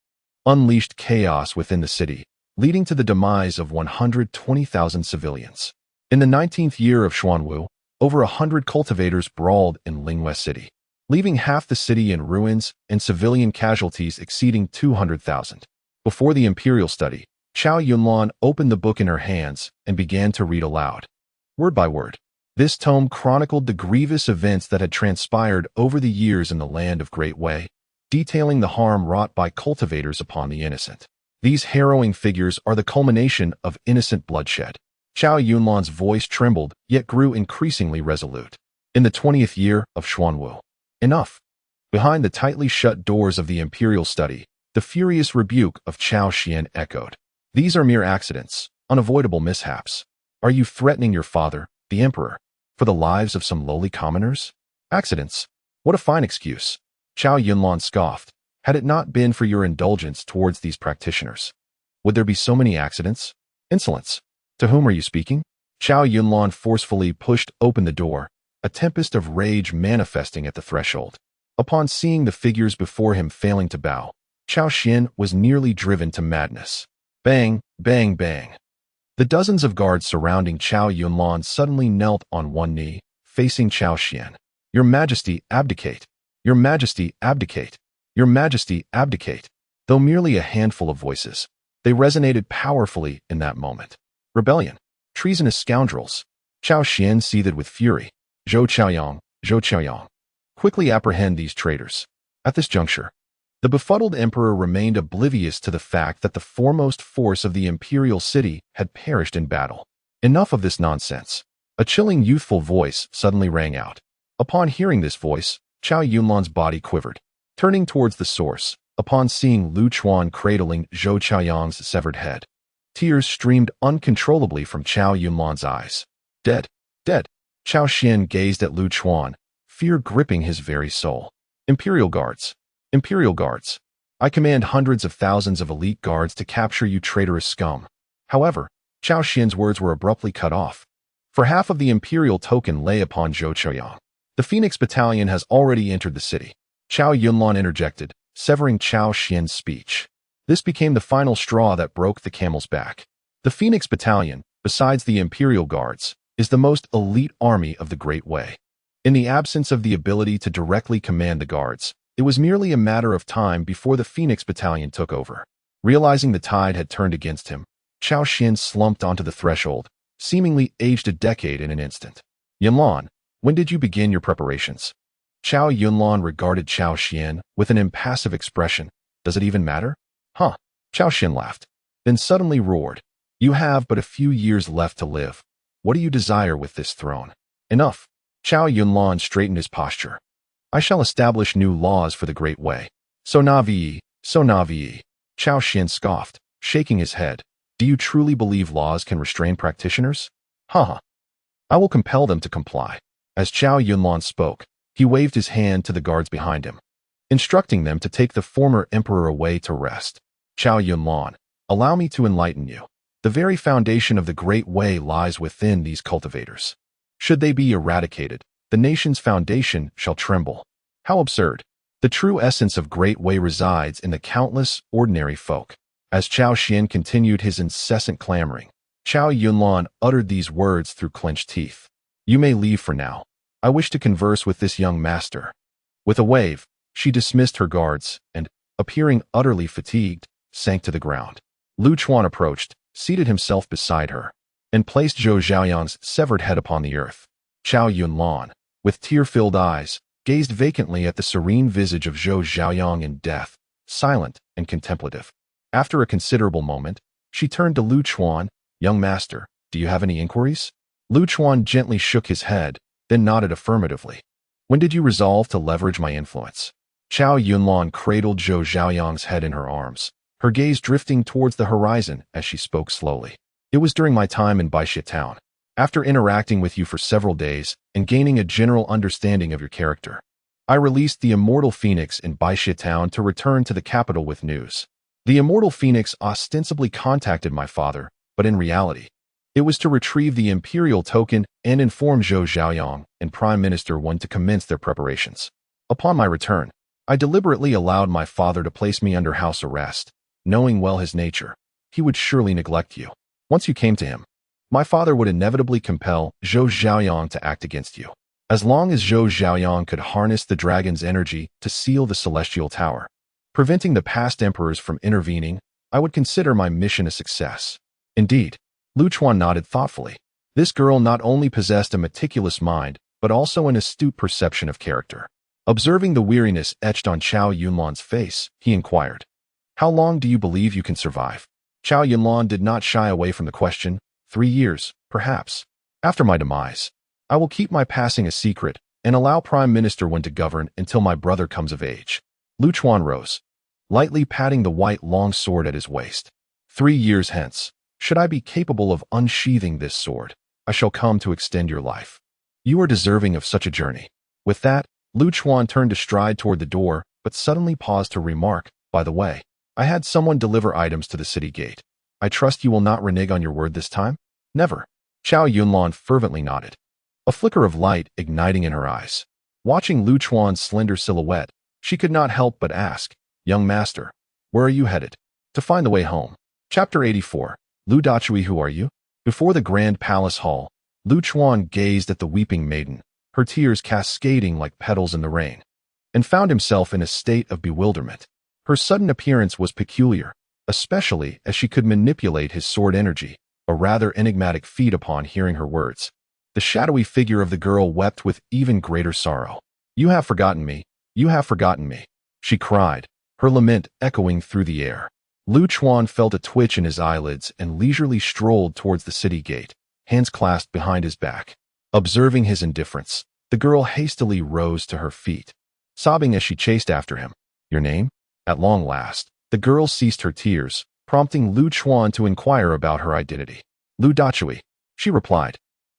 Speaker 1: unleashed chaos within the city, leading to the demise of 120,000 civilians. In the 19th year of Xuanwu, over 100 cultivators brawled in Lingyue City, leaving half the city in ruins and civilian casualties exceeding 200,000. Before the imperial study, Chao Yunlan opened the book in her hands and began to read aloud. Word by word, this tome chronicled the grievous events that had transpired over the years in the land of Great Wei, detailing the harm wrought by cultivators upon the innocent. These harrowing figures are the culmination of innocent bloodshed. Chao Yunlan's voice trembled, yet grew increasingly resolute. In the 20th year of Xuanwu. Enough. Behind the tightly shut doors of the imperial study, the furious rebuke of Chao Xian echoed. "These are mere accidents, unavoidable mishaps. Are you threatening your father, the emperor, for the lives of some lowly commoners? Accidents? What a fine excuse." Chao Yunlan scoffed. "Had it not been for your indulgence towards these practitioners, would there be so many accidents? Insolence. To whom are you speaking?" Chao Yunlan forcefully pushed open the door, a tempest of rage manifesting at the threshold. Upon seeing the figures before him failing to bow, Chao Xian was nearly driven to madness. Bang, bang, bang. The dozens of guards surrounding Chao Yunlan suddenly knelt on one knee, facing Chao Xian. "Your Majesty, abdicate! Your Majesty, abdicate! Your Majesty, abdicate!" Though merely a handful of voices, they resonated powerfully in that moment. Rebellion. Treasonous scoundrels. Chao Xian seethed with fury. Zhou Chaoyang. Quickly apprehend these traitors. At this juncture, the befuddled emperor remained oblivious to the fact that the foremost force of the imperial city had perished in battle. Enough of this nonsense. A chilling youthful voice suddenly rang out. Upon hearing this voice, Chao Yunlan's body quivered. Turning towards the source, upon seeing Lu Chuan cradling Zhou Chaoyang's severed head, tears streamed uncontrollably from Chao Yunlan's eyes. Dead. Dead. Chao Xian gazed at Lu Chuan, fear gripping his very soul. Imperial guards. Imperial guards. I command hundreds of thousands of elite guards to capture you traitorous scum. However, Chao Xian's words were abruptly cut off. For half of the imperial token lay upon Zhou Chaoyang. The Phoenix Battalion has already entered the city. Chao Yunlan interjected, severing Chao Xian's speech. This became the final straw that broke the camel's back. The Phoenix Battalion, besides the Imperial Guards, is the most elite army of the Great Wei. In the absence of the ability to directly command the guards, it was merely a matter of time before the Phoenix Battalion took over. Realizing the tide had turned against him, Chao Xian slumped onto the threshold, seemingly aged a decade in an instant. Yunlan, when did you begin your preparations? Chao Yunlan regarded Chao Xian with an impassive expression. Does it even matter? Huh. Chao Xian laughed, then suddenly roared. You have but a few years left to live. What do you desire with this throne? Enough. Chao Yunlan straightened his posture. I shall establish new laws for the Great Wei. So Navi. Chao Xian scoffed, shaking his head. Do you truly believe laws can restrain practitioners? Haha. I will compel them to comply. As Chao Yunlan spoke, he waved his hand to the guards behind him, instructing them to take the former emperor away to rest. Chao Yunlan, allow me to enlighten you. The very foundation of the Great Wei lies within these cultivators. Should they be eradicated, the nation's foundation shall tremble. How absurd. The true essence of Great Way resides in the countless ordinary folk. As Chao Xian continued his incessant clamoring, Chao Yunlan uttered these words through clenched teeth. You may leave for now. I wish to converse with this young master. With a wave, she dismissed her guards and, appearing utterly fatigued, sank to the ground. Lu Chuan approached, seated himself beside her, and placed Zhou Xiaoyang's severed head upon the earth. Chao Yunlan, with tear-filled eyes, gazed vacantly at the serene visage of Zhou Xiaoyang in death, silent and contemplative. After a considerable moment, she turned to Lu Chuan. Young master, do you have any inquiries? Lu Chuan gently shook his head, then nodded affirmatively. When did you resolve to leverage my influence? Chao Yunlan cradled Zhou Xiaoyang's head in her arms, her gaze drifting towards the horizon as she spoke slowly. It was during my time in Baixia town. After interacting with you for several days and gaining a general understanding of your character, I released the Immortal Phoenix in Baixia town to return to the capital with news. The Immortal Phoenix ostensibly contacted my father, but in reality, it was to retrieve the Imperial token and inform Zhou Xiaoyang and Prime Minister Wen to commence their preparations. Upon my return, I deliberately allowed my father to place me under house arrest, knowing well his nature. He would surely neglect you. Once you came to him, my father would inevitably compel Zhou Xiaoyang to act against you. As long as Zhou Xiaoyang could harness the dragon's energy to seal the celestial tower, preventing the past emperors from intervening, I would consider my mission a success. Indeed, Lu Chuan nodded thoughtfully. This girl not only possessed a meticulous mind, but also an astute perception of character. Observing the weariness etched on Chao Yunlan's face, he inquired, How long do you believe you can survive? Chao Yunlan did not shy away from the question. 3 years, perhaps. After my demise, I will keep my passing a secret and allow Prime Minister Wen to govern until my brother comes of age. Lu Chuan rose, lightly patting the white long sword at his waist. 3 years hence, should I be capable of unsheathing this sword, I shall come to extend your life. You are deserving of such a journey. With that, Lu Chuan turned to stride toward the door, but suddenly paused to remark, By the way, I had someone deliver items to the city gate. I trust you will not renege on your word this time? Never. Chao Yunlan fervently nodded, a flicker of light igniting in her eyes. Watching Lu Chuan's slender silhouette, she could not help but ask, Young master, where are you headed? To find the way home. Chapter 84. Lu Dachui, who are you? Before the grand palace hall, Lu Chuan gazed at the weeping maiden, her tears cascading like petals in the rain, and found himself in a state of bewilderment. Her sudden appearance was peculiar, especially as she could manipulate his sword energy, a rather enigmatic feat upon hearing her words. The shadowy figure of the girl wept with even greater sorrow. You have forgotten me, you have forgotten me, she cried, her lament echoing through the air. Lu Chuan felt a twitch in his eyelids and leisurely strolled towards the city gate, hands clasped behind his back. Observing his indifference, the girl hastily rose to her feet, sobbing as she chased after him. Your name? At long last, the girl ceased her tears, prompting Lu Chuan to inquire about her identity. Lu Dachui, she replied,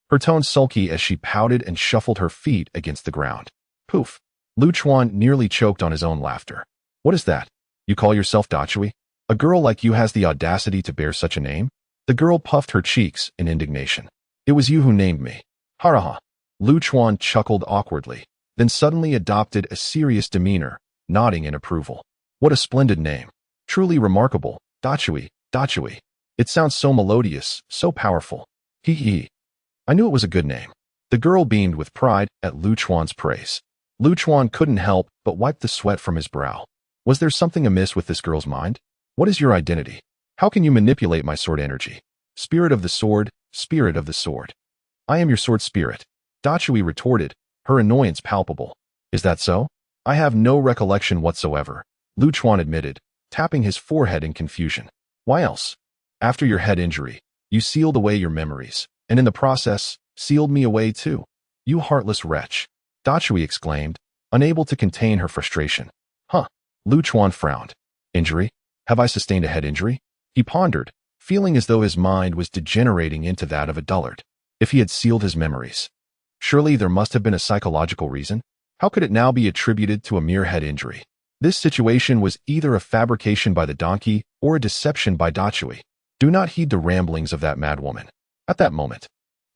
Speaker 1: her tone sulky as she pouted and shuffled her feet against the ground. Poof! Lu Chuan nearly choked on his own laughter. What is that? You call yourself Dachui? A girl like you has the audacity to bear such a name? The girl puffed her cheeks in indignation. It was you who named me. Haraha. Lu Chuan chuckled awkwardly, then suddenly adopted a serious demeanor, nodding in approval. What a splendid name. Truly remarkable, Dachui, Dachui. It sounds so melodious, so powerful. Hee hee. I knew it was a good name. The girl beamed with pride at Lu Chuan's praise. Lu Chuan couldn't help but wipe the sweat from his brow. Was there something amiss with this girl's mind? What is your identity? How can you manipulate my sword energy? Spirit of the sword, spirit of the sword. I am your sword spirit. Dachui retorted, her annoyance palpable. Is that so? I have no recollection whatsoever, Lu Chuan admitted, tapping his forehead in confusion. Why else? After your head injury, you sealed away your memories, and in the process, sealed me away too. You heartless wretch. Dachui exclaimed, unable to contain her frustration. Huh. Lu Chuan frowned. Injury? Have I sustained a head injury? He pondered, feeling as though his mind was degenerating into that of a dullard. If he had sealed his memories, surely there must have been a psychological reason. How could it now be attributed to a mere head injury? This situation was either a fabrication by the donkey or a deception by Dachui. Do not heed the ramblings of that madwoman. At that moment,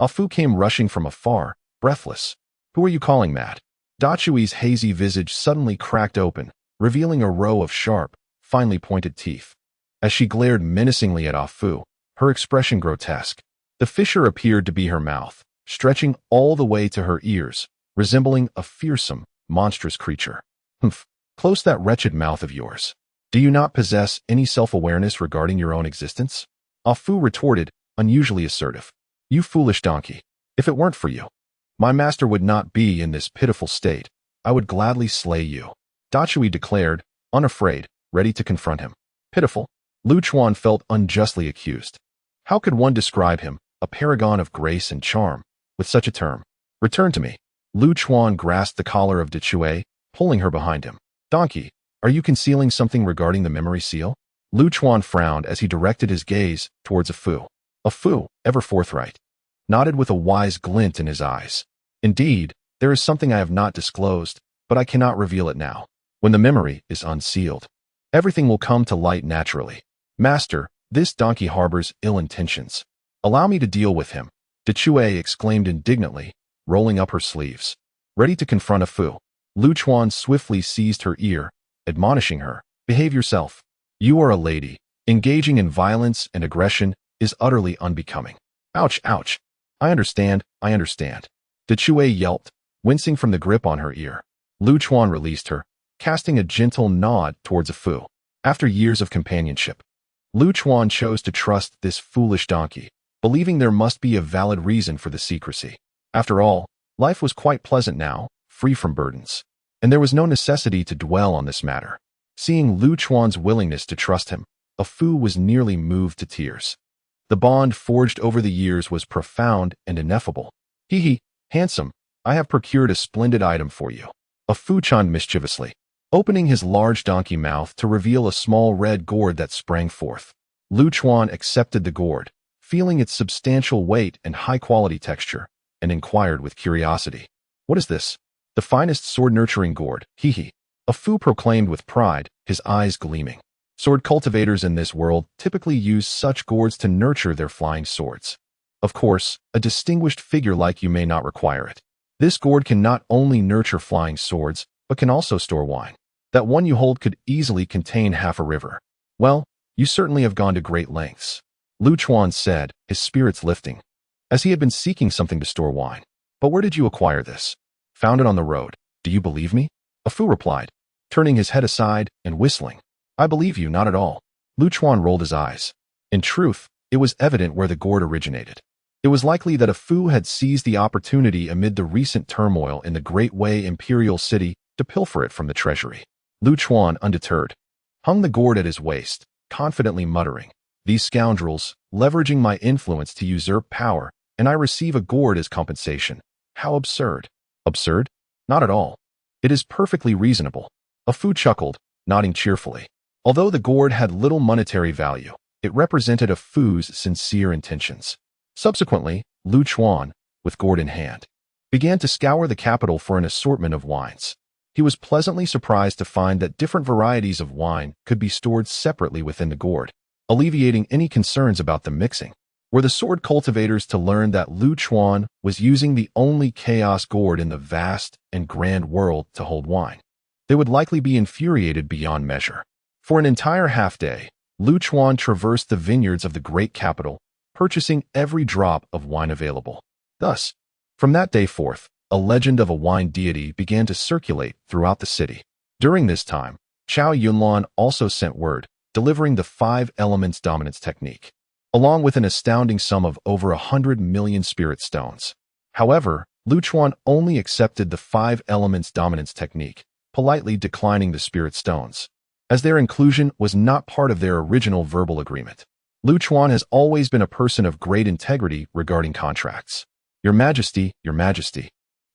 Speaker 1: Afu came rushing from afar, breathless. Who are you calling mad? Dachui's hazy visage suddenly cracked open, revealing a row of sharp, finely pointed teeth. As she glared menacingly at Ah Fu, her expression grotesque. The fissure appeared to be her mouth, stretching all the way to her ears, resembling a fearsome, monstrous creature. Humph! Close that wretched mouth of yours. Do you not possess any self-awareness regarding your own existence? Ah Fu retorted, unusually assertive. You foolish donkey. If it weren't for you, my master would not be in this pitiful state. I would gladly slay you. Dachui declared, unafraid, ready to confront him. Pitiful. Lu Chuan felt unjustly accused. How could one describe him, a paragon of grace and charm, with such a term? Return to me. Lu Chuan grasped the collar of Dachui, pulling her behind him. Donkey, are you concealing something regarding the memory seal? Lu Chuan frowned as he directed his gaze towards Ah Fu. Ah Fu, ever forthright, nodded with a wise glint in his eyes. Indeed, there is something I have not disclosed, but I cannot reveal it now. When the memory is unsealed, everything will come to light naturally. Master, this donkey harbors ill intentions. Allow me to deal with him, Dachui exclaimed indignantly, rolling up her sleeves. Ready to confront Ah Fu, Lu Chuan swiftly seized her ear, admonishing her, behave yourself. You are a lady. Engaging in violence and aggression is utterly unbecoming. Ouch, ouch. I understand. Dachui yelped, wincing from the grip on her ear. Lu Chuan released her, casting a gentle nod towards Ah Fu. After years of companionship, Lu Chuan chose to trust this foolish donkey, believing there must be a valid reason for the secrecy. After all, life was quite pleasant now, free from burdens, and there was no necessity to dwell on this matter. Seeing Lu Chuan's willingness to trust him, Ah Fu was nearly moved to tears. The bond forged over the years was profound and ineffable. Hee, handsome, I have procured a splendid item for you. Ah Fu chimed mischievously, opening his large donkey mouth to reveal a small red gourd that sprang forth. Lu Chuan accepted the gourd, feeling its substantial weight and high-quality texture, and inquired with curiosity. What is this? The finest sword-nurturing gourd, hee. Ah Fu proclaimed with pride, his eyes gleaming. Sword cultivators in this world typically use such gourds to nurture their flying swords. Of course, a distinguished figure like you may not require it. This gourd can not only nurture flying swords, but can also store wine. That one you hold could easily contain half a river. Well, you certainly have gone to great lengths, Lu Chuan said, his spirits lifting, as he had been seeking something to store wine. But where did you acquire this? Found it on the road. Do you believe me? Ah Fu replied, turning his head aside and whistling. I believe you not at all. Lu Chuan rolled his eyes. In truth, it was evident where the gourd originated. It was likely that Ah Fu had seized the opportunity amid the recent turmoil in the Great Wei imperial city to pilfer it from the treasury. Lu Chuan, undeterred, hung the gourd at his waist, confidently muttering, these scoundrels, leveraging my influence to usurp power, and I receive a gourd as compensation. How absurd. Absurd? Not at all. It is perfectly reasonable. Ah Fu chuckled, nodding cheerfully. Although the gourd had little monetary value, it represented Ah Fu's sincere intentions. Subsequently, Lu Chuan, with gourd in hand, began to scour the capital for an assortment of wines. He was pleasantly surprised to find that different varieties of wine could be stored separately within the gourd, alleviating any concerns about them mixing. Were the sword cultivators to learn that Lu Chuan was using the only chaos gourd in the vast and grand world to hold wine, they would likely be infuriated beyond measure. For an entire half-day, Lu Chuan traversed the vineyards of the great capital, purchasing every drop of wine available. Thus, from that day forth, a legend of a wine deity began to circulate throughout the city. During this time, Zhao Yunlan also sent word, delivering the 5 elements dominance technique, along with an astounding sum of over 100 million spirit stones. However, Lu Chuan only accepted the 5 elements dominance technique, politely declining the spirit stones, as their inclusion was not part of their original verbal agreement. Lu Chuan has always been a person of great integrity regarding contracts. Your Majesty,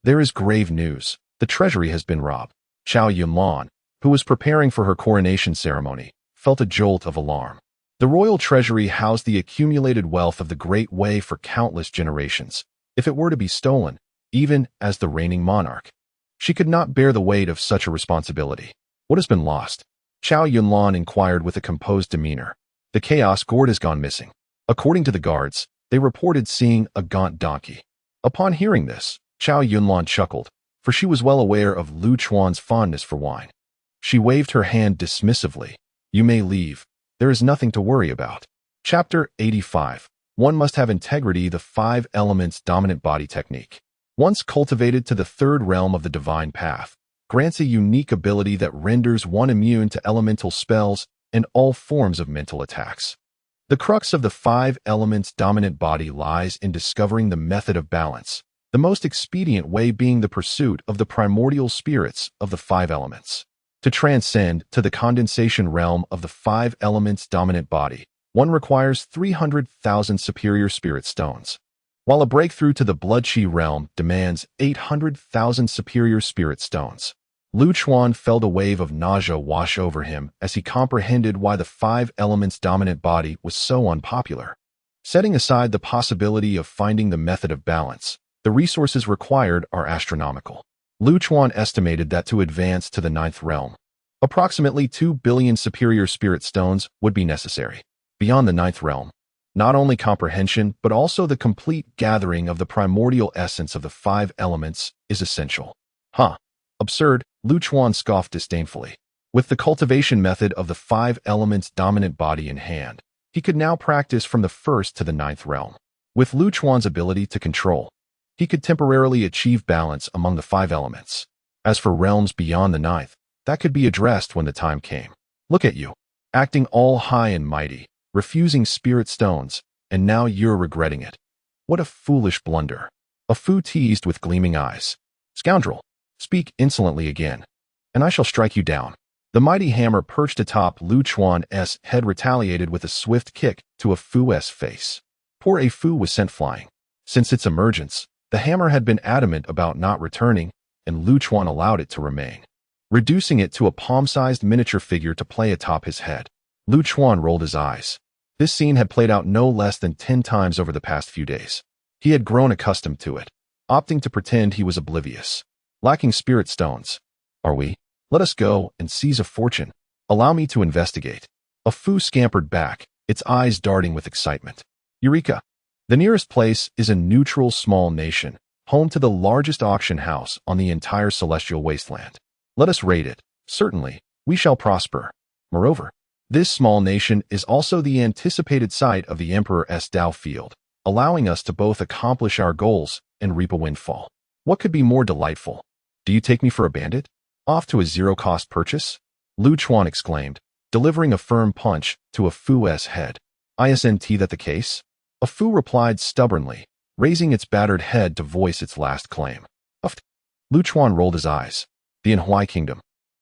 Speaker 1: there is grave news. The treasury has been robbed. Zhao Yunlan, who was preparing for her coronation ceremony, felt a jolt of alarm. The royal treasury housed the accumulated wealth of the Great Wei for countless generations. If it were to be stolen, even as the reigning monarch, she could not bear the weight of such a responsibility. What has been lost? Zhao Yunlan inquired with a composed demeanor. The chaos gourd has gone missing. According to the guards, they reported seeing a gaunt donkey. Upon hearing this, Zhao Yunlan chuckled, for she was well aware of Lu Chuan's fondness for wine. She waved her hand dismissively. You may leave. There is nothing to worry about. Chapter 85. One must have integrity, the 5 elements dominant body technique. Once cultivated to the 3rd realm of the divine path, grants a unique ability that renders one immune to elemental spells and all forms of mental attacks. The crux of the 5 elements dominant body lies in discovering the method of balance, the most expedient way being the pursuit of the primordial spirits of the 5 elements. To transcend to the condensation realm of the 5 elements dominant body, one requires 300,000 superior spirit stones, while a breakthrough to the blood chi realm demands 800,000 superior spirit stones. Lu Chuan felt a wave of nausea wash over him as he comprehended why the 5 elements dominant body was so unpopular. Setting aside the possibility of finding the method of balance, the resources required are astronomical. Lu Chuan estimated that to advance to the 9th realm, approximately 2 billion superior spirit stones would be necessary. Beyond the 9th realm, not only comprehension but also the complete gathering of the primordial essence of the 5 elements is essential. Absurd, Lu Chuan scoffed disdainfully. With the cultivation method of the 5 elements dominant body in hand, he could now practice from the 1st to the 9th realm. With Lu Chuan's ability to control, he could temporarily achieve balance among the 5 elements. As for realms beyond the 9th, that could be addressed when the time came. Look at you, acting all high and mighty, refusing spirit stones, and now you're regretting it. What a foolish blunder. A Fu teased with gleaming eyes. Scoundrel, speak insolently again, and I shall strike you down. The mighty hammer perched atop Lu Chuan's head retaliated with a swift kick to a Fu's face. Poor A Fu was sent flying. Since its emergence, the hammer had been adamant about not returning, and Lu Chuan allowed it to remain, reducing it to a palm-sized miniature figure to play atop his head. Lu Chuan rolled his eyes. This scene had played out no less than 10 times over the past few days. He had grown accustomed to it, opting to pretend he was oblivious. Lacking spirit stones. Are we? Let us go and seize a fortune. Allow me to investigate. A Fu scampered back, its eyes darting with excitement. Eureka! The nearest place is a neutral small nation, home to the largest auction house on the entire celestial wasteland. Let us raid it. Certainly, we shall prosper. Moreover, this small nation is also the anticipated site of the Emperor's Dao field, allowing us to both accomplish our goals and reap a windfall. What could be more delightful? Do you take me for a bandit? Off to a zero-cost purchase? Lu Chuan exclaimed, delivering a firm punch to a Fu's head. Isn't that the case? A Fu replied stubbornly, raising its battered head to voice its last claim. Lu Chuan rolled his eyes. The Inhuai Kingdom,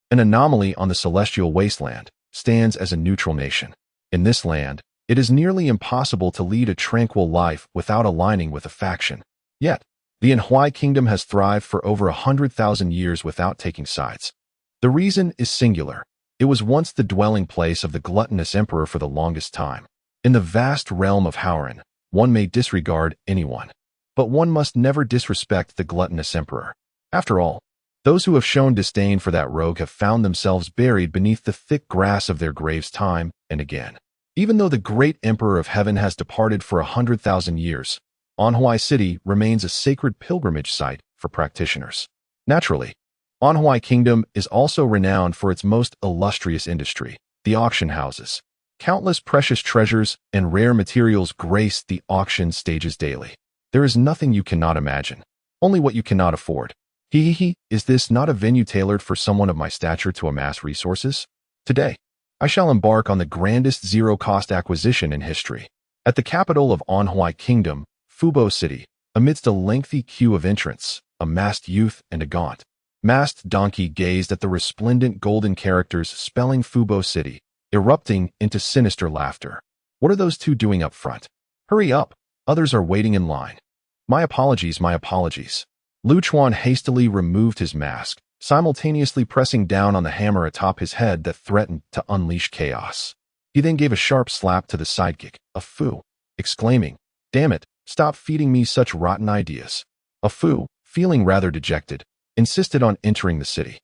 Speaker 1: an anomaly on the celestial wasteland, stands as a neutral nation. In this land, it is nearly impossible to lead a tranquil life without aligning with a faction. Yet, the Inhuai Kingdom has thrived for over 100,000 years without taking sides. The reason is singular. It was once the dwelling place of the gluttonous emperor for the longest time. In the vast realm of Hauran, one may disregard anyone, but one must never disrespect the gluttonous emperor. After all, those who have shown disdain for that rogue have found themselves buried beneath the thick grass of their graves time and again. Even though the great Emperor of Heaven has departed for 100,000 years, Anhuai City remains a sacred pilgrimage site for practitioners. Naturally, Anhuai Kingdom is also renowned for its most illustrious industry, the auction houses. Countless precious treasures and rare materials grace the auction stages daily. There is nothing you cannot imagine, only what you cannot afford. Is this not a venue tailored for someone of my stature to amass resources? Today, I shall embark on the grandest zero-cost acquisition in history. At the capital of Anhuai Kingdom, Fubo City, amidst a lengthy queue of entrants, a masked youth and a gaunt, masked donkey gazed at the resplendent golden characters spelling Fubo City, erupting into sinister laughter. What are those two doing up front? Hurry up, others are waiting in line. My apologies, my apologies. Lu Chuan hastily removed his mask, simultaneously pressing down on the hammer atop his head that threatened to unleash chaos. He then gave a sharp slap to the sidekick, a Fu, exclaiming, "Damn it, stop feeding me such rotten ideas." A Fu, feeling rather dejected, insisted on entering the city.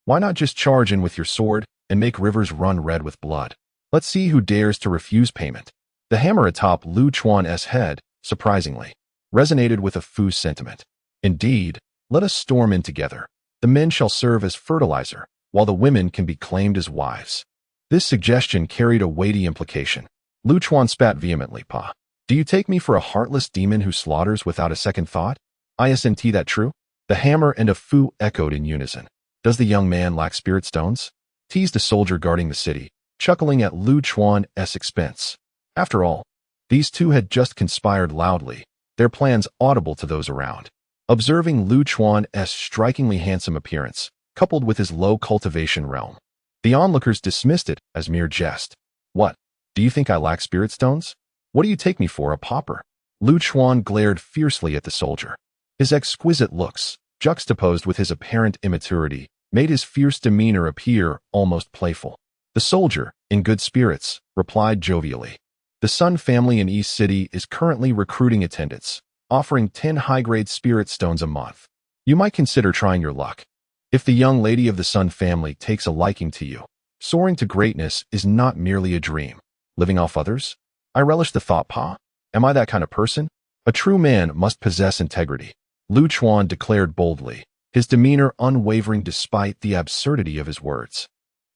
Speaker 1: Why not just charge in with your sword and make rivers run red with blood? Let's see who dares to refuse payment. The hammer atop Lu Chuan's head, surprisingly, resonated with a Fu's sentiment. Indeed, Let us storm in together. The men shall serve as fertilizer, while the women can be claimed as wives." This suggestion carried a weighty implication. Lu Chuan spat vehemently. "Pa, do you take me for a heartless demon who slaughters without a second thought? Isn't that true?" The hammer and a fu echoed in unison. "Does the young man lack spirit stones?" teased a soldier guarding the city, chuckling at Lu Chuan's expense. After all, these two had just conspired loudly, their plans audible to those around. Observing Lu Chuan's strikingly handsome appearance, coupled with his low cultivation realm, the onlookers dismissed it as mere jest. "What? Do you think I lack spirit stones? What do you take me for, a pauper?" Lu Chuan glared fiercely at the soldier. His exquisite looks, juxtaposed with his apparent immaturity, made his fierce demeanor appear almost playful. The soldier, in good spirits, replied jovially. "The Sun family in East City is currently recruiting attendants, offering 10 high-grade spirit stones a month. You might consider trying your luck. If the young lady of the Sun family takes a liking to you, soaring to greatness is not merely a dream. Living off others? I relish the thought, Pa. Am I that kind of person? A true man must possess integrity," Lu Chuan declared boldly, his demeanor unwavering despite the absurdity of his words.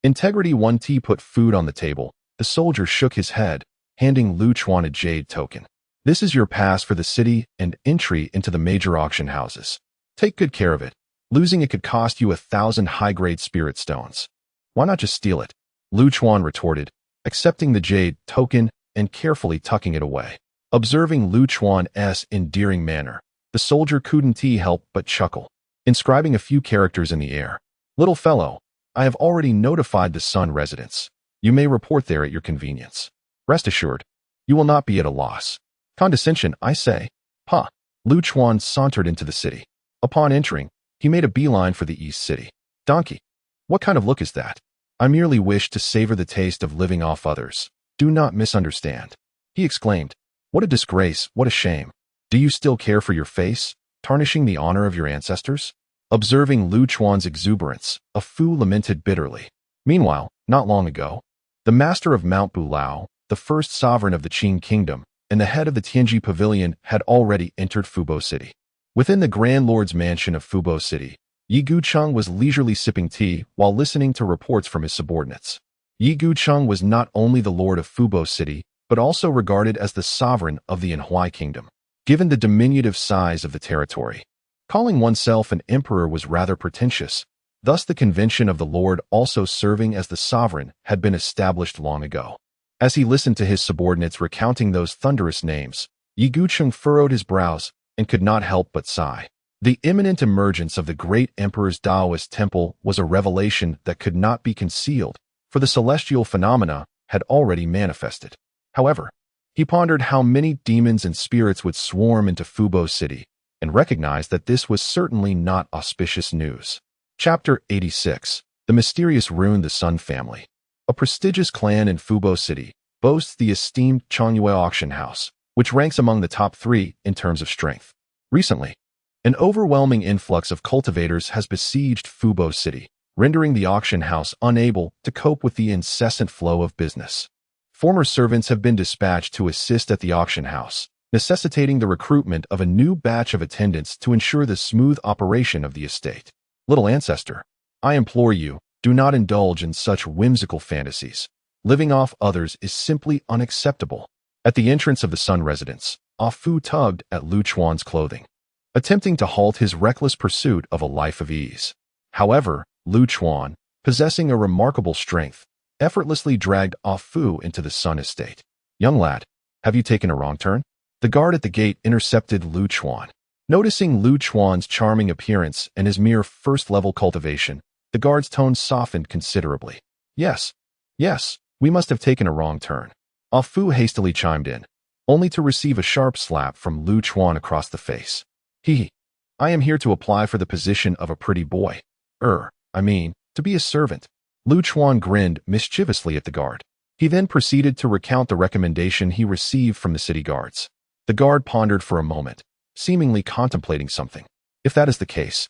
Speaker 1: Integrity. 1T put food on the table. The soldier shook his head, handing Lu Chuan a jade token. "This is your pass for the city and entry into the major auction houses. Take good care of it. Losing it could cost you 1,000 high-grade spirit stones." "Why not just steal it?" Lu Chuan retorted, accepting the jade token and carefully tucking it away. Observing Lu Chuan's endearing manner, the soldier couldn't help but chuckle, inscribing a few characters in the air. "Little fellow, I have already notified the Sun residents. You may report there at your convenience. Rest assured, you will not be at a loss." "Condescension, I say." "Pa." Lu Chuan sauntered into the city. Upon entering, he made a beeline for the East City. "Donkey, what kind of look is that? I merely wish to savor the taste of living off others. Do not misunderstand," he exclaimed. "What a disgrace, what a shame. Do you still care for your face, tarnishing the honor of your ancestors?" Observing Lu Chuan's exuberance, a fu lamented bitterly. Meanwhile, not long ago, the master of Mount Bulao, the first sovereign of the Qing kingdom, and the head of the Tianji Pavilion had already entered Fubo City. Within the Grand Lord's mansion of Fubo City, Yi Gucheng was leisurely sipping tea while listening to reports from his subordinates. Yi Gucheng was not only the lord of Fubo City, but also regarded as the sovereign of the Anhui kingdom. Given the diminutive size of the territory, calling oneself an emperor was rather pretentious. Thus the convention of the lord also serving as the sovereign had been established long ago. As he listened to his subordinates recounting those thunderous names, Yi Gucheng furrowed his brows and could not help but sigh. The imminent emergence of the great emperor's Taoist temple was a revelation that could not be concealed, for the celestial phenomena had already manifested. However, he pondered how many demons and spirits would swarm into Fubo City, and recognized that this was certainly not auspicious news. Chapter 86. The Mysterious Rune. The Sun family, a prestigious clan in Fubo City, boasts the esteemed Changyue auction house, which ranks among the top 3 in terms of strength. Recently, an overwhelming influx of cultivators has besieged Fubo City, rendering the auction house unable to cope with the incessant flow of business. Former servants have been dispatched to assist at the auction house, necessitating the recruitment of a new batch of attendants to ensure the smooth operation of the estate. Little ancestor, I implore you, do not indulge in such whimsical fantasies. Living off others is simply unacceptable. At the entrance of the Sun residence, Ah Fu tugged at Lu Chuan's clothing, attempting to halt his reckless pursuit of a life of ease. However, Lu Chuan, possessing a remarkable strength, effortlessly dragged Ah Fu into the Sun estate. "Young lad, have you taken a wrong turn?" The guard at the gate intercepted Lu Chuan. Noticing Lu Chuan's charming appearance and his mere first-level cultivation, the guard's tone softened considerably. Yes, we must have taken a wrong turn." Ah Fu hastily chimed in, only to receive a sharp slap from Lu Chuan across the face. I am here to apply for the position of a pretty boy. To be a servant." Lu Chuan grinned mischievously at the guard. He then proceeded to recount the recommendation he received from the city guards. The guard pondered for a moment, seemingly contemplating something. "If that is the case,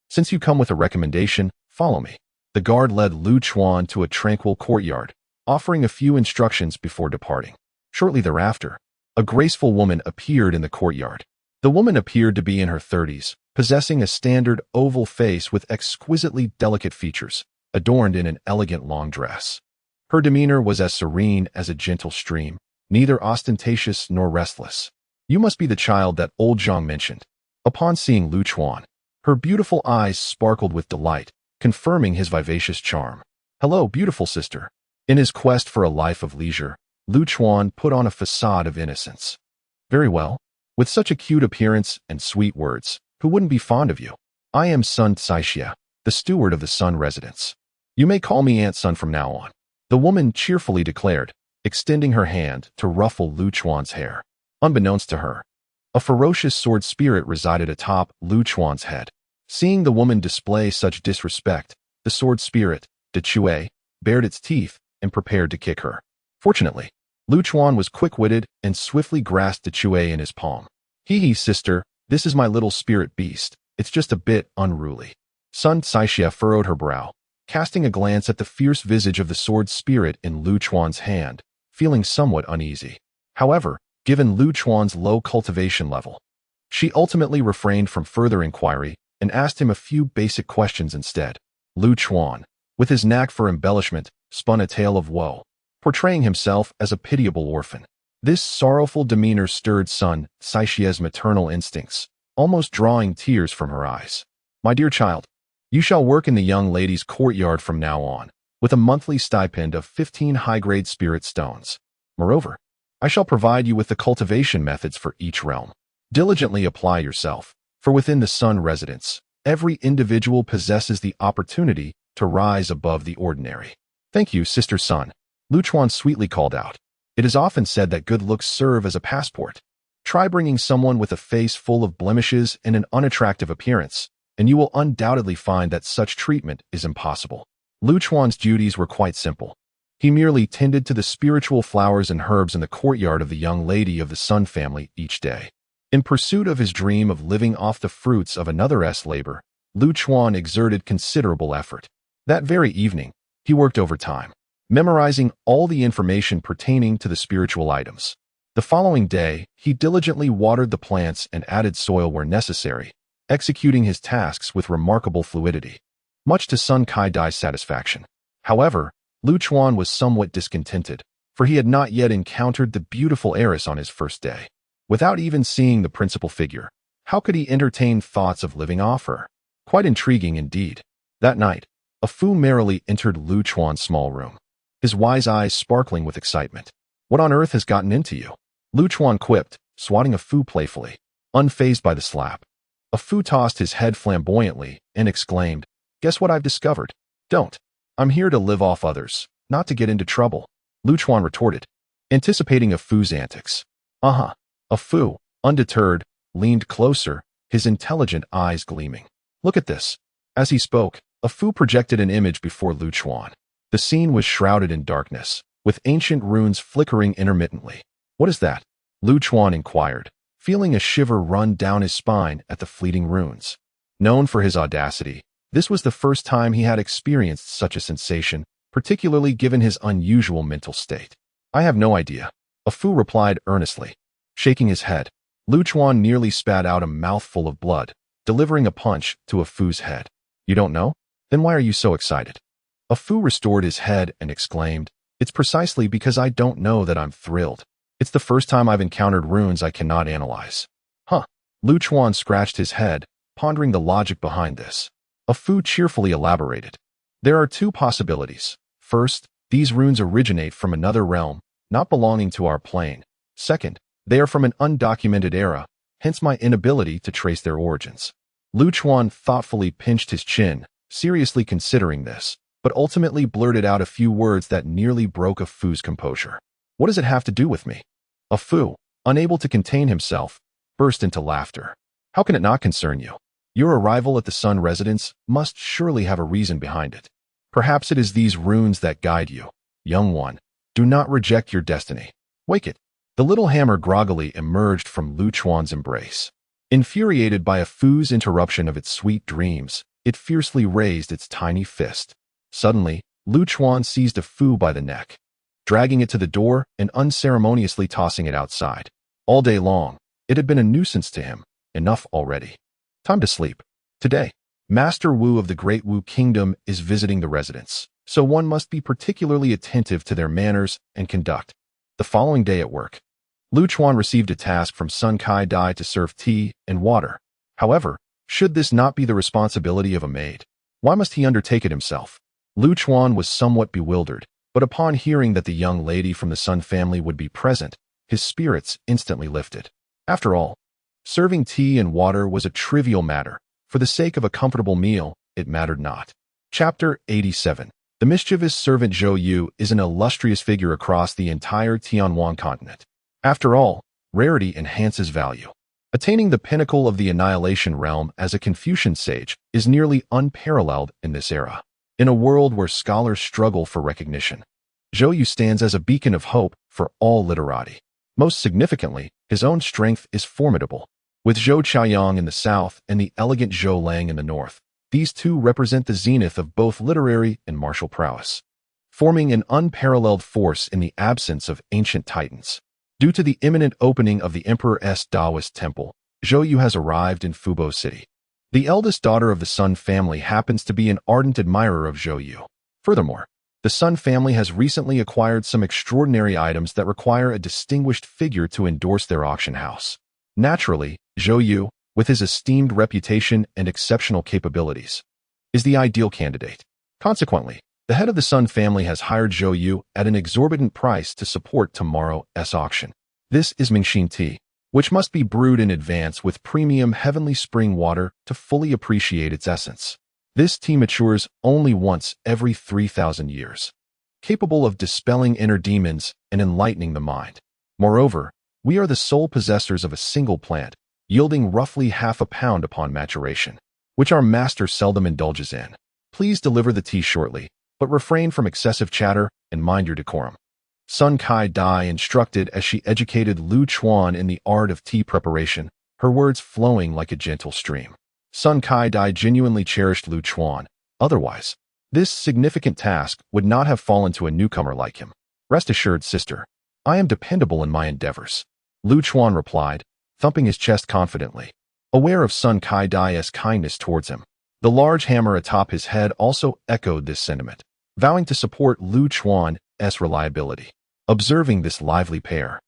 Speaker 1: since you come with a recommendation, follow me." The guard led Lu Chuan to a tranquil courtyard, offering a few instructions before departing. Shortly thereafter, a graceful woman appeared in the courtyard. The woman appeared to be in her 30s, possessing a standard oval face with exquisitely delicate features, adorned in an elegant long dress. Her demeanor was as serene as a gentle stream, neither ostentatious nor restless. "You must be the child that old Zhang mentioned." Upon seeing Lu Chuan, her beautiful eyes sparkled with delight, confirming his vivacious charm. "Hello, beautiful sister." In his quest for a life of leisure, Lu Chuan put on a facade of innocence. "Very well. With such a cute appearance and sweet words, who wouldn't be fond of you? I am Sun Caixia, the steward of the Sun residence. You may call me Aunt Sun from now on," the woman cheerfully declared, extending her hand to ruffle Lu Chuan's hair. Unbeknownst to her, a ferocious sword spirit resided atop Lu Chuan's head. Seeing the woman display such disrespect, the sword spirit, De Chue, bared its teeth and prepared to kick her. Fortunately, Lu Chuan was quick-witted and swiftly grasped De Chue in his palm. "Hee, sister, this is my little spirit beast. It's just a bit unruly." Sun Caixia furrowed her brow, casting a glance at the fierce visage of the sword spirit in Lu Chuan's hand, feeling somewhat uneasy. However, given Lu Chuan's low cultivation level, she ultimately refrained from further inquiry and asked him a few basic questions instead. Lu Chuan, with his knack for embellishment, spun a tale of woe, portraying himself as a pitiable orphan. This sorrowful demeanor stirred Sun Caixia's maternal instincts, almost drawing tears from her eyes. "My dear child, you shall work in the young lady's courtyard from now on, with a monthly stipend of 15 high-grade spirit stones. Moreover, I shall provide you with the cultivation methods for each realm. Diligently apply yourself, for within the Sun residence, every individual possesses the opportunity to rise above the ordinary." "Thank you, Sister Sun," Lu Chuan sweetly called out. "It is often said that good looks serve as a passport. Try bringing someone with a face full of blemishes and an unattractive appearance, and you will undoubtedly find that such treatment is impossible." Lu Chuan's duties were quite simple. He merely tended to the spiritual flowers and herbs in the courtyard of the young lady of the Sun family each day. In pursuit of his dream of living off the fruits of another's labor, Lu Chuan exerted considerable effort. That very evening, he worked overtime, memorizing all the information pertaining to the spiritual items. The following day, he diligently watered the plants and added soil where necessary, executing his tasks with remarkable fluidity, much to Sun Caixa's satisfaction. However, Lu Chuan was somewhat discontented, for he had not yet encountered the beautiful heiress on his first day. Without even seeing the principal figure, how could he entertain thoughts of living off her? Quite intriguing indeed. That night, a Fu merrily entered Lu Chuan's small room, his wise eyes sparkling with excitement. "What on earth has gotten into you?" Lu Chuan quipped, swatting a Fu playfully. Unfazed by the slap, a Fu tossed his head flamboyantly and exclaimed, "Guess what I've discovered?" "Don't. I'm here to live off others, not to get into trouble," Lu Chuan retorted, anticipating a Fu's antics. "Uh-huh." A Fu, undeterred, leaned closer, his intelligent eyes gleaming. "Look at this." As he spoke, a Fu projected an image before Lu Chuan. The scene was shrouded in darkness, with ancient runes flickering intermittently. "What is that?" Lu Chuan inquired, feeling a shiver run down his spine at the fleeting runes. Known for his audacity, this was the first time he had experienced such a sensation, particularly given his unusual mental state. "I have no idea," a Fu replied earnestly. Shaking his head, Lu Chuan nearly spat out a mouthful of blood, delivering a punch to a Fu's head. "You don't know? Then why are you so excited?" A Fu restored his head and exclaimed, "It's precisely because I don't know that I'm thrilled. It's the first time I've encountered runes I cannot analyze." "Huh." Lu Chuan scratched his head, pondering the logic behind this. A Fu cheerfully elaborated. "There are two possibilities. First, these runes originate from another realm, not belonging to our plane. Second, they are from an undocumented era, hence my inability to trace their origins." Lu Chuan thoughtfully pinched his chin, seriously considering this, but ultimately blurted out a few words that nearly broke a Fu's composure. "What does it have to do with me?" A Fu, unable to contain himself, burst into laughter. "How can it not concern you? Your arrival at the Sun residence must surely have a reason behind it. Perhaps it is these runes that guide you. Young one, do not reject your destiny. Wake it." The little hammer groggily emerged from Lu Chuan's embrace. Infuriated by a Fu's interruption of its sweet dreams, it fiercely raised its tiny fist. Suddenly, Lu Chuan seized a Fu by the neck, dragging it to the door and unceremoniously tossing it outside. All day long, it had been a nuisance to him. Enough already. Time to sleep. Today, Master Wu of the Great Wu Kingdom is visiting the residence, so one must be particularly attentive to their manners and conduct. The following day at work, Lu Chuan received a task from Sun Kai Dai to serve tea and water. However, should this not be the responsibility of a maid? Why must he undertake it himself? Lu Chuan was somewhat bewildered, but upon hearing that the young lady from the Sun family would be present, his spirits instantly lifted. After all, serving tea and water was a trivial matter. For the sake of a comfortable meal, it mattered not. Chapter 87. The mischievous servant Zhou Yu is an illustrious figure across the entire Tianwan continent. After all, rarity enhances value. Attaining the pinnacle of the annihilation realm as a Confucian sage is nearly unparalleled in this era. In a world where scholars struggle for recognition, Zhou Yu stands as a beacon of hope for all literati. Most significantly, his own strength is formidable. With Zhou Chaoyang in the south and the elegant Zhou Lang in the north, these two represent the zenith of both literary and martial prowess, forming an unparalleled force in the absence of ancient titans. Due to the imminent opening of the Emperor's Taoist temple, Zhou Yu has arrived in Fubo City. The eldest daughter of the Sun family happens to be an ardent admirer of Zhou Yu. Furthermore, the Sun family has recently acquired some extraordinary items that require a distinguished figure to endorse their auction house. Naturally, Zhou Yu, with his esteemed reputation and exceptional capabilities, is the ideal candidate. Consequently, the head of the Sun family has hired Zhou Yu at an exorbitant price to support tomorrow's auction. This is Mingxin tea, which must be brewed in advance with premium heavenly spring water to fully appreciate its essence. This tea matures only once every 3,000 years, capable of dispelling inner demons and enlightening the mind. Moreover, we are the sole possessors of a single plant, yielding roughly half a pound upon maturation, which our master seldom indulges in. Please deliver the tea shortly, but refrain from excessive chatter and mind your decorum. Sun Kai Dai instructed as she educated Lu Chuan in the art of tea preparation, her words flowing like a gentle stream. Sun Kai Dai genuinely cherished Lu Chuan. Otherwise, this significant task would not have fallen to a newcomer like him. Rest assured, sister, I am dependable in my endeavors, Lu Chuan replied, thumping his chest confidently, aware of Sun Kai Dai's kindness towards him. The large hammer atop his head also echoed this sentiment, vowing to support Lu Chuan's reliability. Observing this lively pair,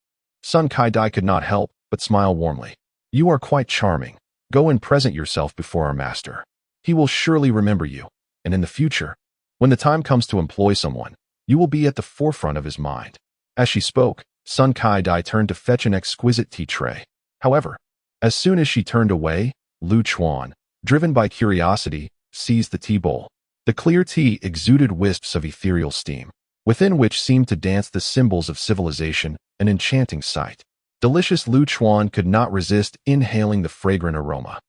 Speaker 1: Sun Kai Dai could not help but smile warmly. You are quite charming. Go and present yourself before our master. He will surely remember you, and in the future, when the time comes to employ someone, you will be at the forefront of his mind. As she spoke, Sun Kai Dai turned to fetch an exquisite tea tray. However, as soon as she turned away, Lu Chuan, driven by curiosity, seized the tea bowl. The clear tea exuded wisps of ethereal steam, within which seemed to dance the symbols of civilization, an enchanting sight. Delicious Lu Chuan could not resist inhaling the fragrant aroma.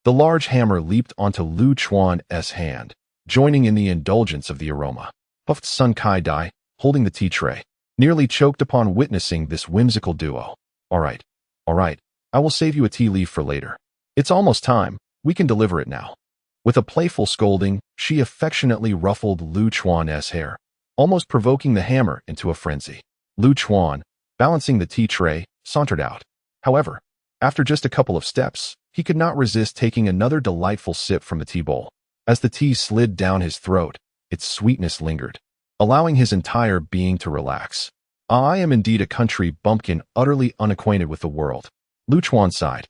Speaker 1: The large hammer leaped onto Lu Chuan's hand, joining in the indulgence of the aroma. Puffed Sun Kai Dai, holding the tea tray, nearly choked upon witnessing this whimsical duo. All right, I will save you a tea leaf for later. It's almost time, we can deliver it now. With a playful scolding, she affectionately ruffled Lu Chuan's hair, almost provoking the hammer into a frenzy. Lu Chuan, balancing the tea tray, sauntered out. However, after just a couple of steps, he could not resist taking another delightful sip from the tea bowl. As the tea slid down his throat, its sweetness lingered, allowing his entire being to relax. I am indeed a country bumpkin utterly unacquainted with the world, Lu Chuan sighed,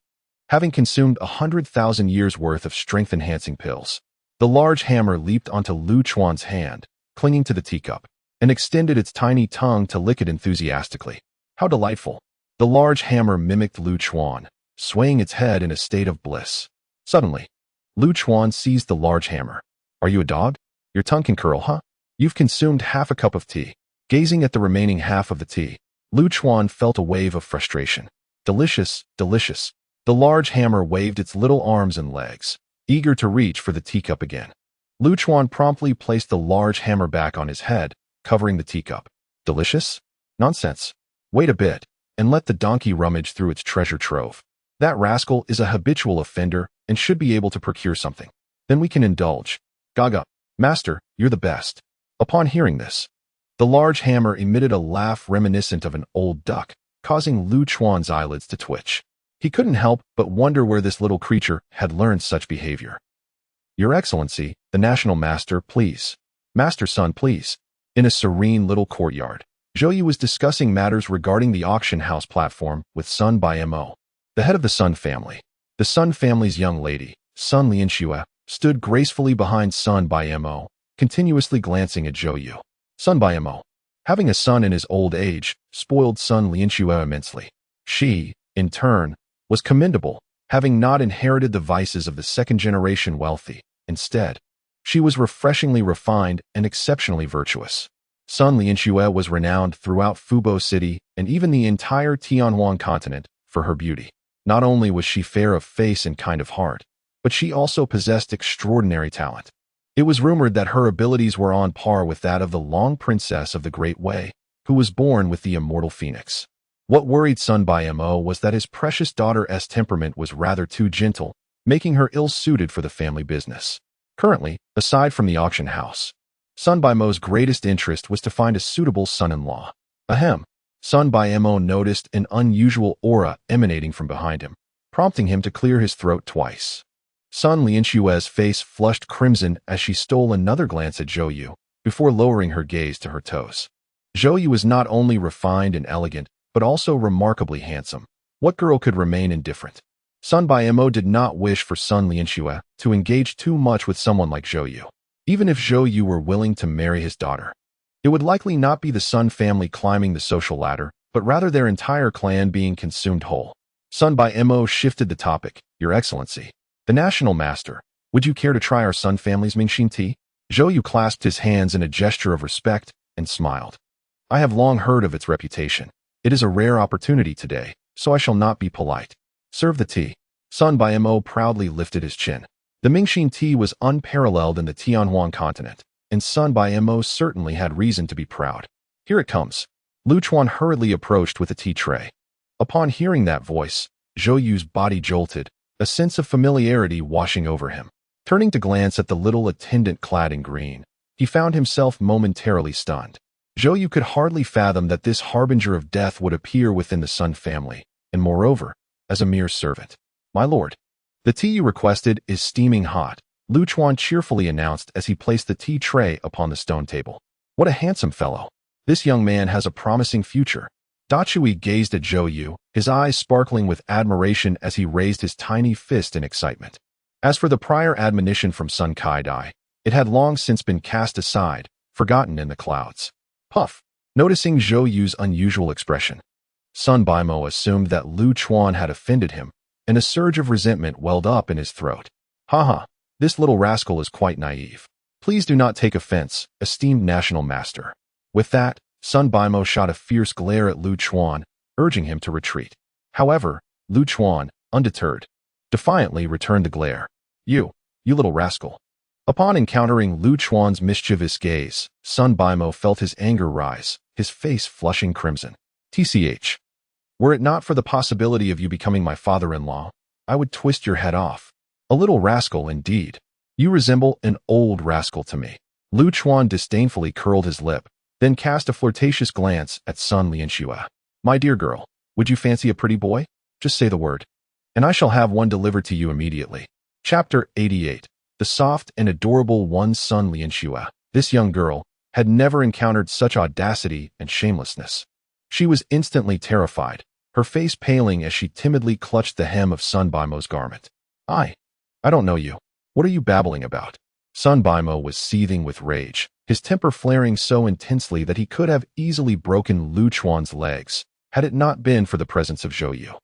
Speaker 1: having consumed 100,000 years' worth of strength-enhancing pills. The large hammer leaped onto Lu Chuan's hand, clinging to the teacup, and extended its tiny tongue to lick it enthusiastically. How delightful! The large hammer mimicked Lu Chuan, swaying its head in a state of bliss. Suddenly, Lu Chuan seized the large hammer. Are you a dog? Your tongue can curl, huh? You've consumed half a cup of tea. Gazing at the remaining half of the tea, Lu Chuan felt a wave of frustration. Delicious, delicious. The large hammer waved its little arms and legs, eager to reach for the teacup again. Lu Chuan promptly placed the large hammer back on his head, covering the teacup. Delicious? Nonsense. Wait a bit, and let the donkey rummage through its treasure trove. That rascal is a habitual offender and should be able to procure something. Then we can indulge. Gaga, master, you're the best. Upon hearing this, the large hammer emitted a laugh reminiscent of an old duck, causing Lu Chuan's eyelids to twitch. He couldn't help but wonder where this little creature had learned such behavior. Your Excellency, the National Master, please. Master Sun, please. In a serene little courtyard, Zhou was discussing matters regarding the auction house platform with Sun Bai Mo, the head of the Sun family. The Sun family's young lady, Sun Lianxue, stood gracefully behind Sun Bai Mo, continuously glancing at Zhou. Sun Bai Mo, having a son in his old age, spoiled Sun Lianxue immensely. She, in turn, was commendable, having not inherited the vices of the second-generation wealthy. Instead, she was refreshingly refined and exceptionally virtuous. Sun Lianxue was renowned throughout Fubo City and even the entire Tianhuan continent for her beauty. Not only was she fair of face and kind of heart, but she also possessed extraordinary talent. It was rumored that her abilities were on par with that of the Long Princess of the Great Way, who was born with the immortal phoenix. What worried Sun Bai Mo was that his precious daughter's temperament was rather too gentle, making her ill-suited for the family business. Currently, aside from the auction house, Sun Bai Mo's greatest interest was to find a suitable son-in-law. Ahem. Sun Bai Mo noticed an unusual aura emanating from behind him, prompting him to clear his throat twice. Sun Lianxue's face flushed crimson as she stole another glance at Zhou before lowering her gaze to her toes. Zhou was not only refined and elegant, but also remarkably handsome. What girl could remain indifferent? Sun Bai Mo did not wish for Sun Lianxue to engage too much with someone like Zhou. Even if Zhou were willing to marry his daughter, it would likely not be the Sun family climbing the social ladder, but rather their entire clan being consumed whole. Sun Bai Mo shifted the topic. Your Excellency, the National Master, would you care to try our Sun family's Mingxin tea? Zhou clasped his hands in a gesture of respect and smiled. I have long heard of its reputation. It is a rare opportunity today, so I shall not be polite. Serve the tea. Sun Bai Mo proudly lifted his chin. The Mingxin tea was unparalleled in the Tianhuan continent, and Sun Bai Mo certainly had reason to be proud. Here it comes. Lu Chuan hurriedly approached with a tea tray. Upon hearing that voice, Zhou's body jolted, a sense of familiarity washing over him. Turning to glance at the little attendant clad in green, he found himself momentarily stunned. Zhou could hardly fathom that this harbinger of death would appear within the Sun family, and moreover, as a mere servant. My lord, the tea you requested is steaming hot, Lu Chuan cheerfully announced as he placed the tea tray upon the stone table. What a handsome fellow. This young man has a promising future. Da Chui gazed at Zhou, his eyes sparkling with admiration as he raised his tiny fist in excitement. As for the prior admonition from Sun Kai-dai, it had long since been cast aside, forgotten in the clouds. Puff. Noticing Zhou's unusual expression, Sun Bai Mo assumed that Lu Chuan had offended him, and a surge of resentment welled up in his throat. Haha, this little rascal is quite naive. Please do not take offense, esteemed National Master. With that, Sun Bai Mo shot a fierce glare at Lu Chuan, urging him to retreat. However, Lu Chuan, undeterred, defiantly returned the glare. You little rascal. Upon encountering Lu Chuan's mischievous gaze, Sun Bai Mo felt his anger rise, his face flushing crimson. TCH. Were it not for the possibility of you becoming my father-in-law, I would twist your head off. A little rascal indeed. You resemble an old rascal to me. Lu Chuan disdainfully curled his lip, then cast a flirtatious glance at Sun Lianxue. My dear girl, would you fancy a pretty boy? Just say the word, and I shall have one delivered to you immediately. Chapter 88. The soft and adorable one Sun Lianxue. This young girl had never encountered such audacity and shamelessness. She was instantly terrified, her face paling as she timidly clutched the hem of Sun Bai Mo's garment. I don't know you. What are you babbling about? Sun Bai Mo was seething with rage, his temper flaring so intensely that he could have easily broken Lu Chuan's legs, had it not been for the presence of Zhou.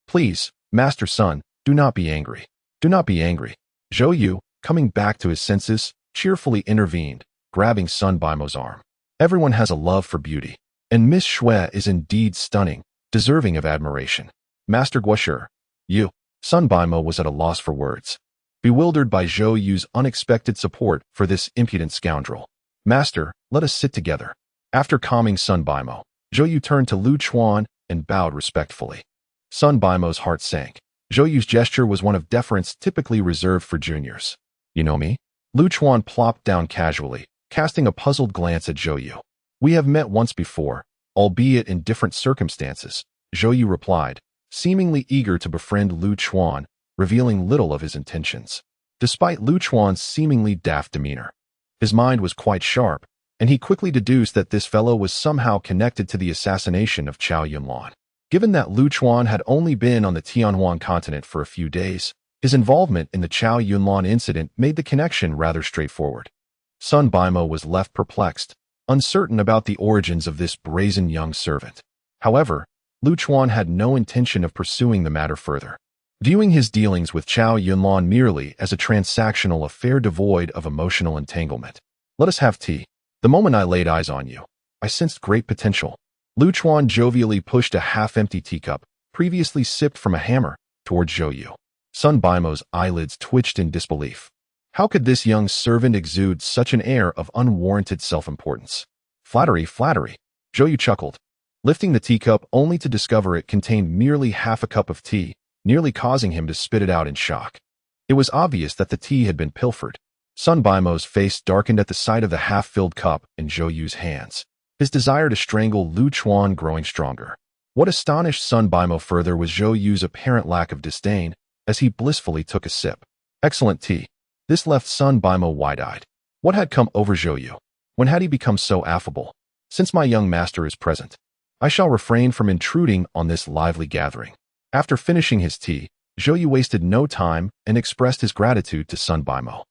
Speaker 1: Please, Master Sun, do not be angry. Do not be angry. Zhou, coming back to his senses, cheerfully intervened, grabbing Sun Bai Mo's arm. Everyone has a love for beauty, and Miss Xue is indeed stunning, deserving of admiration. Master Guosher, you. Sun Bai Mo was at a loss for words, bewildered by Zhou's unexpected support for this impudent scoundrel. Master, let us sit together. After calming Sun Bai Mo, Zhou turned to Lu Chuan and bowed respectfully. Sun Bai Mo's heart sank. Zhou's gesture was one of deference typically reserved for juniors. You know me? Lu Chuan plopped down casually, casting a puzzled glance at Zhou. We have met once before, albeit in different circumstances, Zhou replied, seemingly eager to befriend Lu Chuan, revealing little of his intentions. Despite Lu Chuan's seemingly daft demeanor, his mind was quite sharp, and he quickly deduced that this fellow was somehow connected to the assassination of Chow Yunlan. Given that Lu Chuan had only been on the Tianhuan continent for a few days, his involvement in the Chow Yunlan incident made the connection rather straightforward. Sun Bimo was left perplexed, uncertain about the origins of this brazen young servant. However, Lu Chuan had no intention of pursuing the matter further. Viewing his dealings with Chow Yunlan merely as a transactional affair devoid of emotional entanglement. Let us have tea. The moment I laid eyes on you, I sensed great potential. Lu Chuan jovially pushed a half-empty teacup, previously sipped from a hammer, toward Zhou Yu. Sun Bimo's eyelids twitched in disbelief. How could this young servant exude such an air of unwarranted self-importance? Flattery, flattery. Zhou Yu chuckled, lifting the teacup only to discover it contained merely half a cup of tea, nearly causing him to spit it out in shock. It was obvious that the tea had been pilfered. Sun Bimo's face darkened at the sight of the half-filled cup in Zhou Yu's hands, his desire to strangle Lu Chuan growing stronger. What astonished Sun Bimo further was Zhou Yu's apparent lack of disdain, as he blissfully took a sip. Excellent tea. This left Sun Bimo wide-eyed. What had come over Zhou Yu? When had he become so affable? Since my young master is present, I shall refrain from intruding on this lively gathering. After finishing his tea, Zhou Yu wasted no time and expressed his gratitude to Sun Bimo.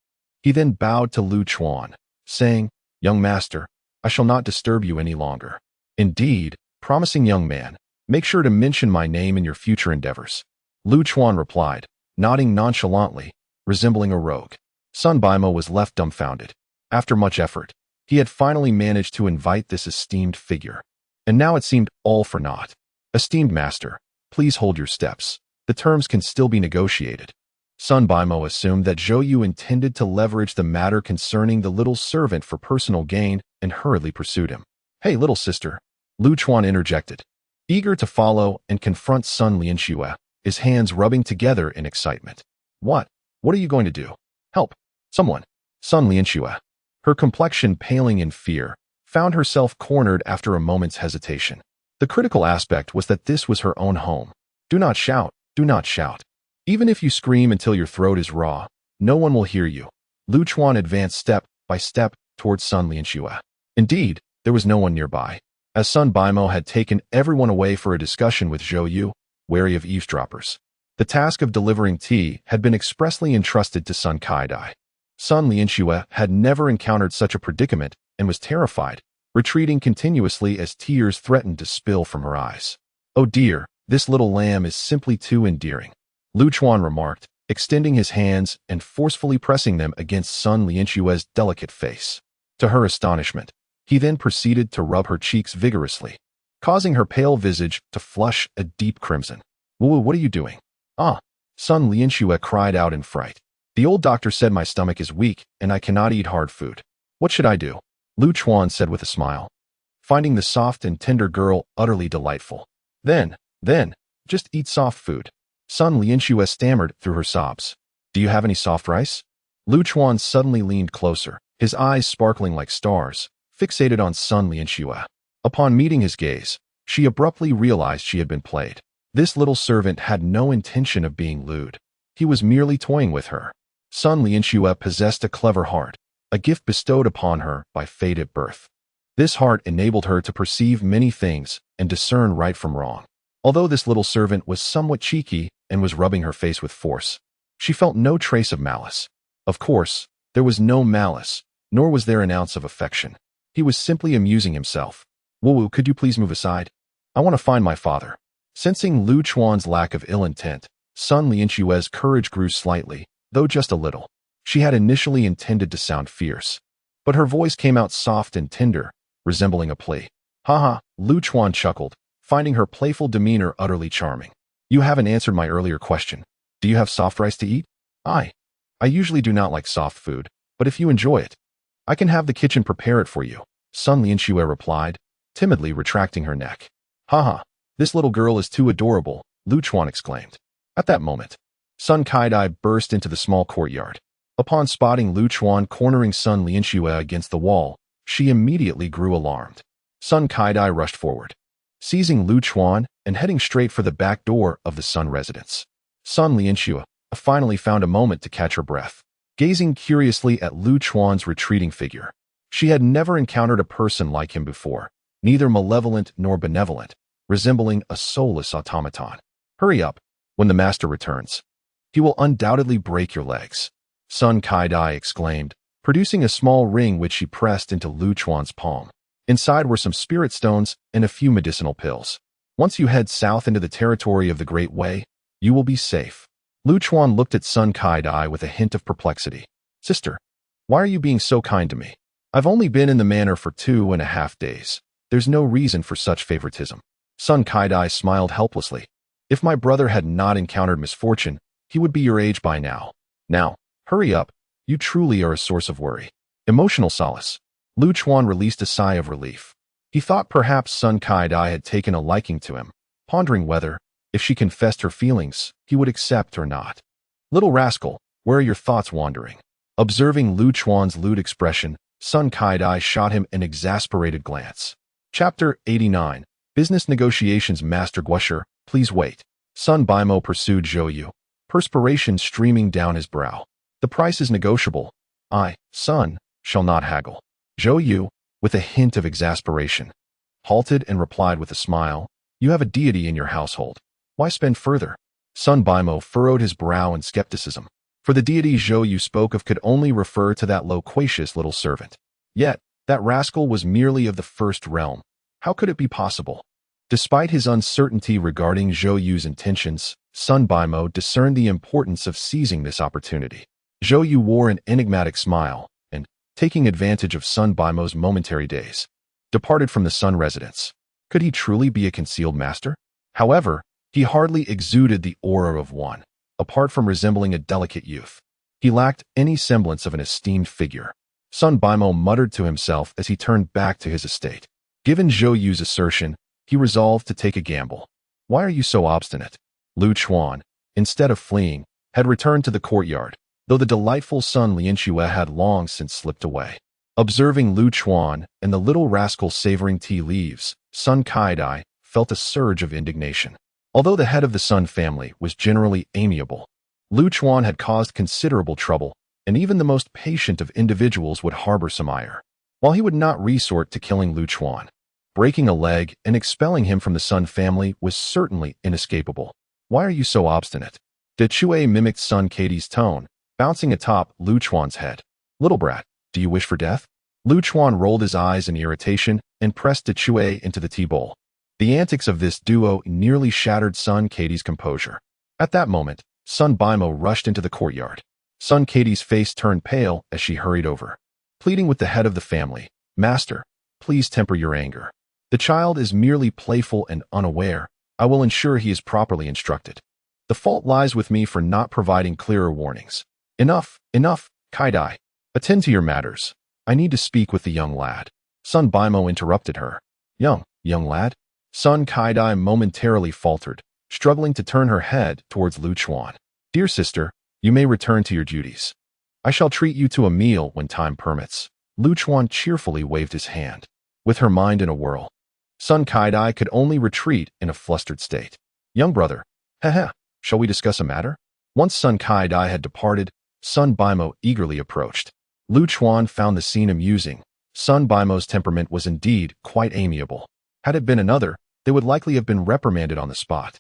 Speaker 1: He then bowed to Lu Chuan, saying, "Young master, I shall not disturb you any longer." "Indeed, promising young man, make sure to mention my name in your future endeavors," Lu Chuan replied, nodding nonchalantly, resembling a rogue. Sun Bimo was left dumbfounded. After much effort, he had finally managed to invite this esteemed figure. And now it seemed all for naught. "Esteemed master, please hold your steps. The terms can still be negotiated." Sun Bimo assumed that Zhou Yu intended to leverage the matter concerning the little servant for personal gain and hurriedly pursued him. "Hey, little sister," Lu Chuan interjected, eager to follow and confront Sun Lianxue, his hands rubbing together in excitement. What are you going to do? Help! Someone! Sun Lianxue, her complexion paling in fear, found herself cornered after a moment's hesitation. The critical aspect was that this was her own home. Do not shout, do not shout. Even if you scream until your throat is raw, no one will hear you. Lu Chuan advanced step by step towards Sun Lianxue. Indeed, there was no one nearby, as Sun Bimo had taken everyone away for a discussion with Zhou Yu, wary of eavesdroppers. The task of delivering tea had been expressly entrusted to Sun Kaidai. Sun Lianxue had never encountered such a predicament and was terrified, retreating continuously as tears threatened to spill from her eyes. "Oh dear, this little lamb is simply too endearing," Lu Chuan remarked, extending his hands and forcefully pressing them against Sun Lianxue's delicate face. To her astonishment, he then proceeded to rub her cheeks vigorously, causing her pale visage to flush a deep crimson. "Wu, what are you doing?" "Ah!" Sun Lianxue cried out in fright. "The old doctor said my stomach is weak and I cannot eat hard food. What should I do?" Lu Chuan said with a smile, finding the soft and tender girl utterly delightful. Then, just eat soft food." Sun Lianxue stammered through her sobs. "Do you have any soft rice?" Lu Chuan suddenly leaned closer, his eyes sparkling like stars, fixated on Sun Lianxue. Upon meeting his gaze, she abruptly realized she had been played. This little servant had no intention of being lewd. He was merely toying with her. Sun Lianxue possessed a clever heart, a gift bestowed upon her by fate at birth. This heart enabled her to perceive many things and discern right from wrong. Although this little servant was somewhat cheeky and was rubbing her face with force, she felt no trace of malice. Of course, there was no malice, nor was there an ounce of affection. He was simply amusing himself. "Wu, could you please move aside? I want to find my father." Sensing Lu Chuan's lack of ill intent, Sun Lianxue's courage grew slightly, though just a little. She had initially intended to sound fierce, but her voice came out soft and tender, resembling a plea. "Haha," Lu Chuan chuckled, finding her playful demeanor utterly charming. "You haven't answered my earlier question. Do you have soft rice to eat?" I usually do not like soft food, but if you enjoy it, I can have the kitchen prepare it for you," Sun Lianxue replied, timidly retracting her neck. "Haha, this little girl is too adorable," Lu Chuan exclaimed. At that moment, Sun Kaidai burst into the small courtyard. Upon spotting Lu Chuan cornering Sun Lianxue against the wall, she immediately grew alarmed. Sun Kaidai rushed forward. seizing Lu Chuan and heading straight for the back door of the Sun residence. Sun Lianxue finally found a moment to catch her breath, gazing curiously at Lu Chuan's retreating figure. She had never encountered a person like him before, neither malevolent nor benevolent, resembling a soulless automaton. Hurry up. When the master returns, he will undoubtedly break your legs, Sun Kai-dai exclaimed, producing a small ring which she pressed into Lu Chuan's palm. Inside were some spirit stones and a few medicinal pills. Once you head south into the territory of the Great Way, you will be safe. Lu Chuan looked at Sun Kai-dai with a hint of perplexity. Sister, why are you being so kind to me? I've only been in the manor for 2.5 days. There's no reason for such favoritism. Sun Kai-dai smiled helplessly. If my brother had not encountered misfortune, he would be your age by now. Now, hurry up. You truly are a source of worry. Emotional solace. Lu Chuan released a sigh of relief. He thought perhaps Sun Kai-dai had taken a liking to him, pondering whether, if she confessed her feelings, he would accept or not. Little rascal, where are your thoughts wandering? Observing Lu Chuan's lewd expression, Sun Kai-dai shot him an exasperated glance. Chapter 89. Business Negotiations. Master Guosher, please wait. Sun Baimo pursued Zhou Yu, perspiration streaming down his brow. The price is negotiable. I, son, shall not haggle. Zhou Yu, with a hint of exasperation, halted and replied with a smile, you have a deity in your household. Why spend further? Sun Baimo furrowed his brow in skepticism, for the deity Zhou Yu spoke of could only refer to that loquacious little servant. Yet, that rascal was merely of the first realm. How could it be possible? Despite his uncertainty regarding Zhou Yu's intentions, Sun Baimo discerned the importance of seizing this opportunity. Zhou Yu wore an enigmatic smile, and, taking advantage of Sun Baimo's momentary daze, departed from the Sun residence. Could he truly be a concealed master? However, he hardly exuded the aura of one. Apart from resembling a delicate youth, he lacked any semblance of an esteemed figure. Sun Baimo muttered to himself as he turned back to his estate. Given Zhou Yu's assertion, he resolved to take a gamble. Why are you so obstinate? Lu Chuan, instead of fleeing, had returned to the courtyard, though the delightful Sun Lianxue had long since slipped away. Observing Lu Chuan and the little rascal savoring tea leaves, Sun Kai-dai felt a surge of indignation. Although the head of the Sun family was generally amiable, Lu Chuan had caused considerable trouble, and even the most patient of individuals would harbor some ire. While he would not resort to killing Lu Chuan, breaking a leg and expelling him from the Sun family was certainly inescapable. Why are you so obstinate? De Chue mimicked Sun Katie's tone, bouncing atop Lu Chuan's head. Little brat, do you wish for death? Lu Chuan rolled his eyes in irritation and pressed De Chue into the tea bowl. The antics of this duo nearly shattered Sun Katie's composure. At that moment, Sun Baimo rushed into the courtyard. Sun Katie's face turned pale as she hurried over, pleading with the head of the family. Master, please temper your anger. The child is merely playful and unaware. I will ensure he is properly instructed. The fault lies with me for not providing clearer warnings. Enough, Kai-dai. Attend to your matters. I need to speak with the young lad. Sun Baimo interrupted her. Young lad? Sun Kai-dai momentarily faltered, struggling to turn her head towards Lu Chuan. Dear sister, you may return to your duties. I shall treat you to a meal when time permits. Lu Chuan cheerfully waved his hand. With her mind in a whirl, Sun Kai-dai could only retreat in a flustered state. Young brother, shall we discuss a matter? Once Sun Kai-dai had departed, Sun Baimo eagerly approached. Lu Chuan found the scene amusing. Sun Baimo's temperament was indeed quite amiable. Had it been another, they would likely have been reprimanded on the spot.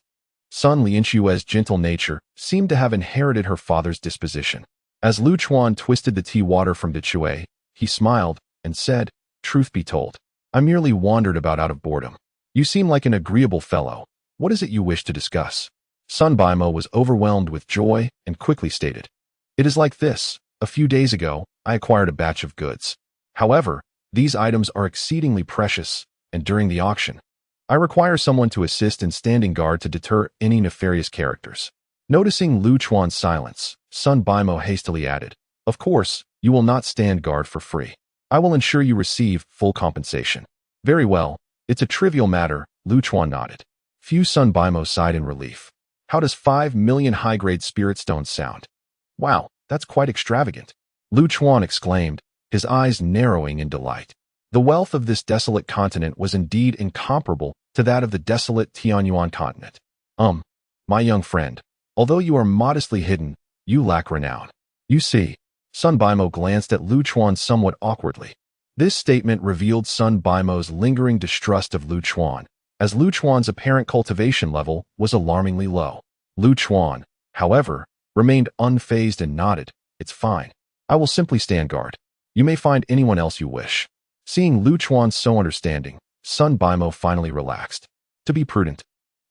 Speaker 1: Sun Lianxue's gentle nature seemed to have inherited her father's disposition. As Lu Chuan twisted the tea water from De Chue, he smiled and said, Truth be told, I merely wandered about out of boredom. You seem like an agreeable fellow. What is it you wish to discuss? Sun Baimo was overwhelmed with joy and quickly stated, It is like this. A few days ago, I acquired a batch of goods. However, these items are exceedingly precious, and during the auction, I require someone to assist in standing guard to deter any nefarious characters. Noticing Lu Chuan's silence, Sun Baimo hastily added, Of course, you will not stand guard for free. I will ensure you receive full compensation. Very well, it's a trivial matter, Lu Chuan nodded. Few Sun Baimo sighed in relief. How does 5 million high-grade spirit stones sound? Wow, that's quite extravagant. Lu Chuan exclaimed, his eyes narrowing in delight. The wealth of this desolate continent was indeed incomparable to that of the desolate Tianyuan continent. My young friend, although you are modestly hidden, you lack renown. You see, Sun Bimo glanced at Lu Chuan somewhat awkwardly. This statement revealed Sun Bimo's lingering distrust of Lu Chuan, as Lu Chuan's apparent cultivation level was alarmingly low. Lu Chuan, however, remained unfazed and nodded. It's fine. I will simply stand guard. You may find anyone else you wish. Seeing Lu Chuan so understanding, Sun Bimo finally relaxed. To be prudent,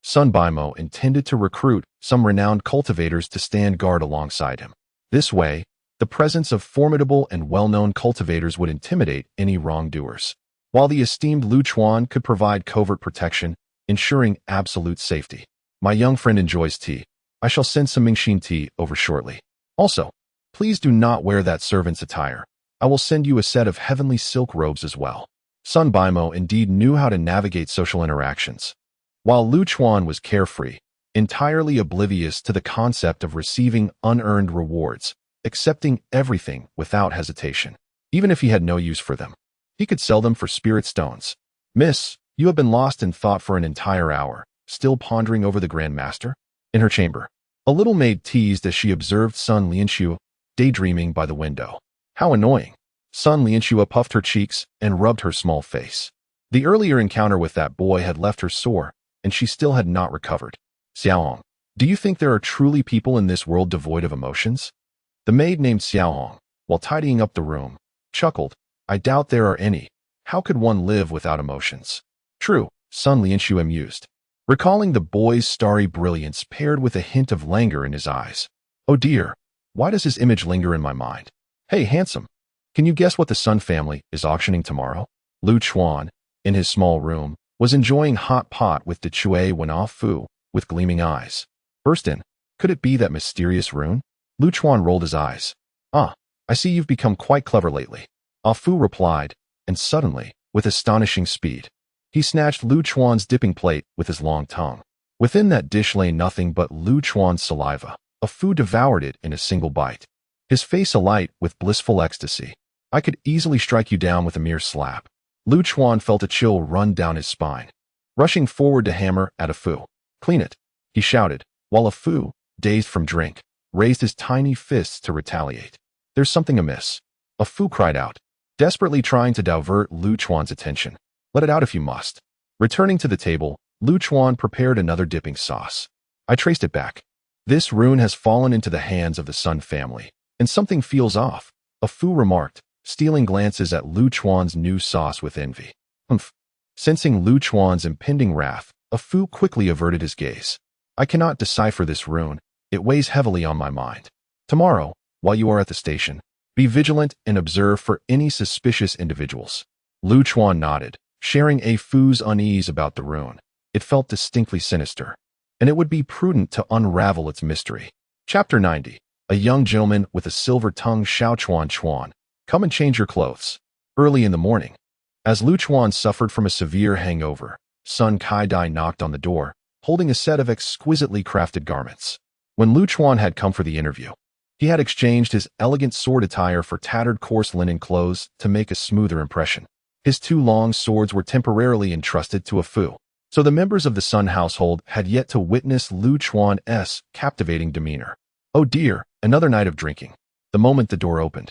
Speaker 1: Sun Bimo intended to recruit some renowned cultivators to stand guard alongside him. This way, the presence of formidable and well-known cultivators would intimidate any wrongdoers, while the esteemed Lu Chuan could provide covert protection, ensuring absolute safety. My young friend enjoys tea. I shall send some Mingxin tea over shortly. Also, please do not wear that servant's attire. I will send you a set of heavenly silk robes as well. Sun Bimo indeed knew how to navigate social interactions. While Lu Chuan was carefree, entirely oblivious to the concept of receiving unearned rewards, accepting everything without hesitation, even if he had no use for them. He could sell them for spirit stones. Miss, you have been lost in thought for an entire hour, still pondering over the Grand Master? In her chamber, a little maid teased as she observed Sun Lianxue daydreaming by the window. How annoying! Sun Lianxue puffed her cheeks and rubbed her small face. The earlier encounter with that boy had left her sore, and she still had not recovered. Xiaohong, do you think there are truly people in this world devoid of emotions? The maid named Xiaohong, while tidying up the room, chuckled. I doubt there are any. How could one live without emotions? True, Sun Lianxue mused, recalling the boy's starry brilliance paired with a hint of languor in his eyes. Oh dear, why does his image linger in my mind? Hey, handsome, can you guess what the Sun family is auctioning tomorrow? Lu Chuan, in his small room, was enjoying hot pot with the Chui Wen Fu, with gleaming eyes. Burst in. Could it be that mysterious rune? Lu Chuan rolled his eyes. Ah, I see you've become quite clever lately. Ah Fu replied, and suddenly, with astonishing speed, he snatched Lu Chuan's dipping plate with his long tongue. Within that dish lay nothing but Lu Chuan's saliva. Ah Fu devoured it in a single bite, his face alight with blissful ecstasy. I could easily strike you down with a mere slap. Lu Chuan felt a chill run down his spine. Rushing forward to hammer at Ah Fu. Clean it, he shouted, while Ah Fu, dazed from drink, raised his tiny fists to retaliate. There's something amiss. Ah Fu cried out, desperately trying to divert Lu Chuan's attention. Let it out if you must. Returning to the table, Lu Chuan prepared another dipping sauce. I traced it back. This rune has fallen into the hands of the Sun family, and something feels off, Ah Fu remarked, stealing glances at Lu Chuan's new sauce with envy. Humph. Sensing Lu Chuan's impending wrath, Ah Fu quickly averted his gaze. I cannot decipher this rune. It weighs heavily on my mind. Tomorrow, while you are at the station, be vigilant and observe for any suspicious individuals. Lu Chuan nodded, sharing Ah Fu's unease about the rune. It felt distinctly sinister, and it would be prudent to unravel its mystery. Chapter 90. A young gentleman with a silver tongue. Xiao Chuan Chuan, come and change your clothes. Early in the morning, as Lu Chuan suffered from a severe hangover, Sun Kai-dai knocked on the door, holding a set of exquisitely crafted garments. When Lu Chuan had come for the interview, he had exchanged his elegant sword attire for tattered coarse linen clothes to make a smoother impression. His two long swords were temporarily entrusted to Ah Fu, so the members of the Sun household had yet to witness Lu Chuan's captivating demeanor. Oh dear, another night of drinking. The moment the door opened,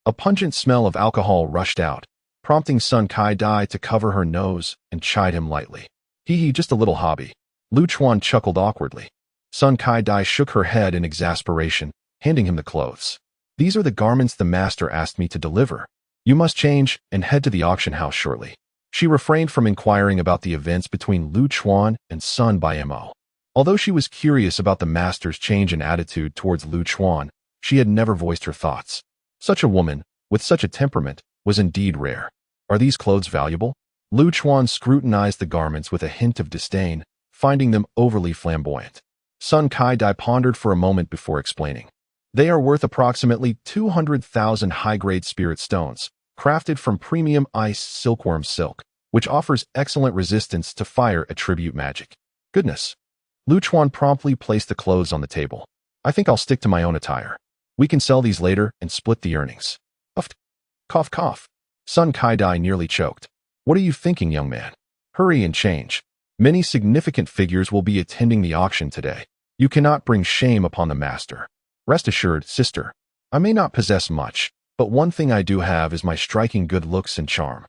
Speaker 1: a pungent smell of alcohol rushed out, prompting Sun Kai-dai to cover her nose and chide him lightly. Hee, just a little hobby. Lu Chuan chuckled awkwardly. Sun Kai-dai shook her head in exasperation, handing him the clothes. These are the garments the master asked me to deliver. You must change and head to the auction house shortly. She refrained from inquiring about the events between Lu Chuan and Sun Bimo. Although she was curious about the master's change in attitude towards Lu Chuan, she had never voiced her thoughts. Such a woman, with such a temperament, was indeed rare. Are these clothes valuable? Lu Chuan scrutinized the garments with a hint of disdain, finding them overly flamboyant. Sun Kai-dai pondered for a moment before explaining. They are worth approximately 200,000 high-grade spirit stones, crafted from premium ice silkworm silk, which offers excellent resistance to fire attribute magic. Goodness. Lu Chuan promptly placed the clothes on the table. I think I'll stick to my own attire. We can sell these later and split the earnings. Uft. Cough, cough. Sun Kai-dai nearly choked. What are you thinking, young man? Hurry and change. Many significant figures will be attending the auction today. You cannot bring shame upon the master. Rest assured, sister, I may not possess much, but one thing I do have is my striking good looks and charm.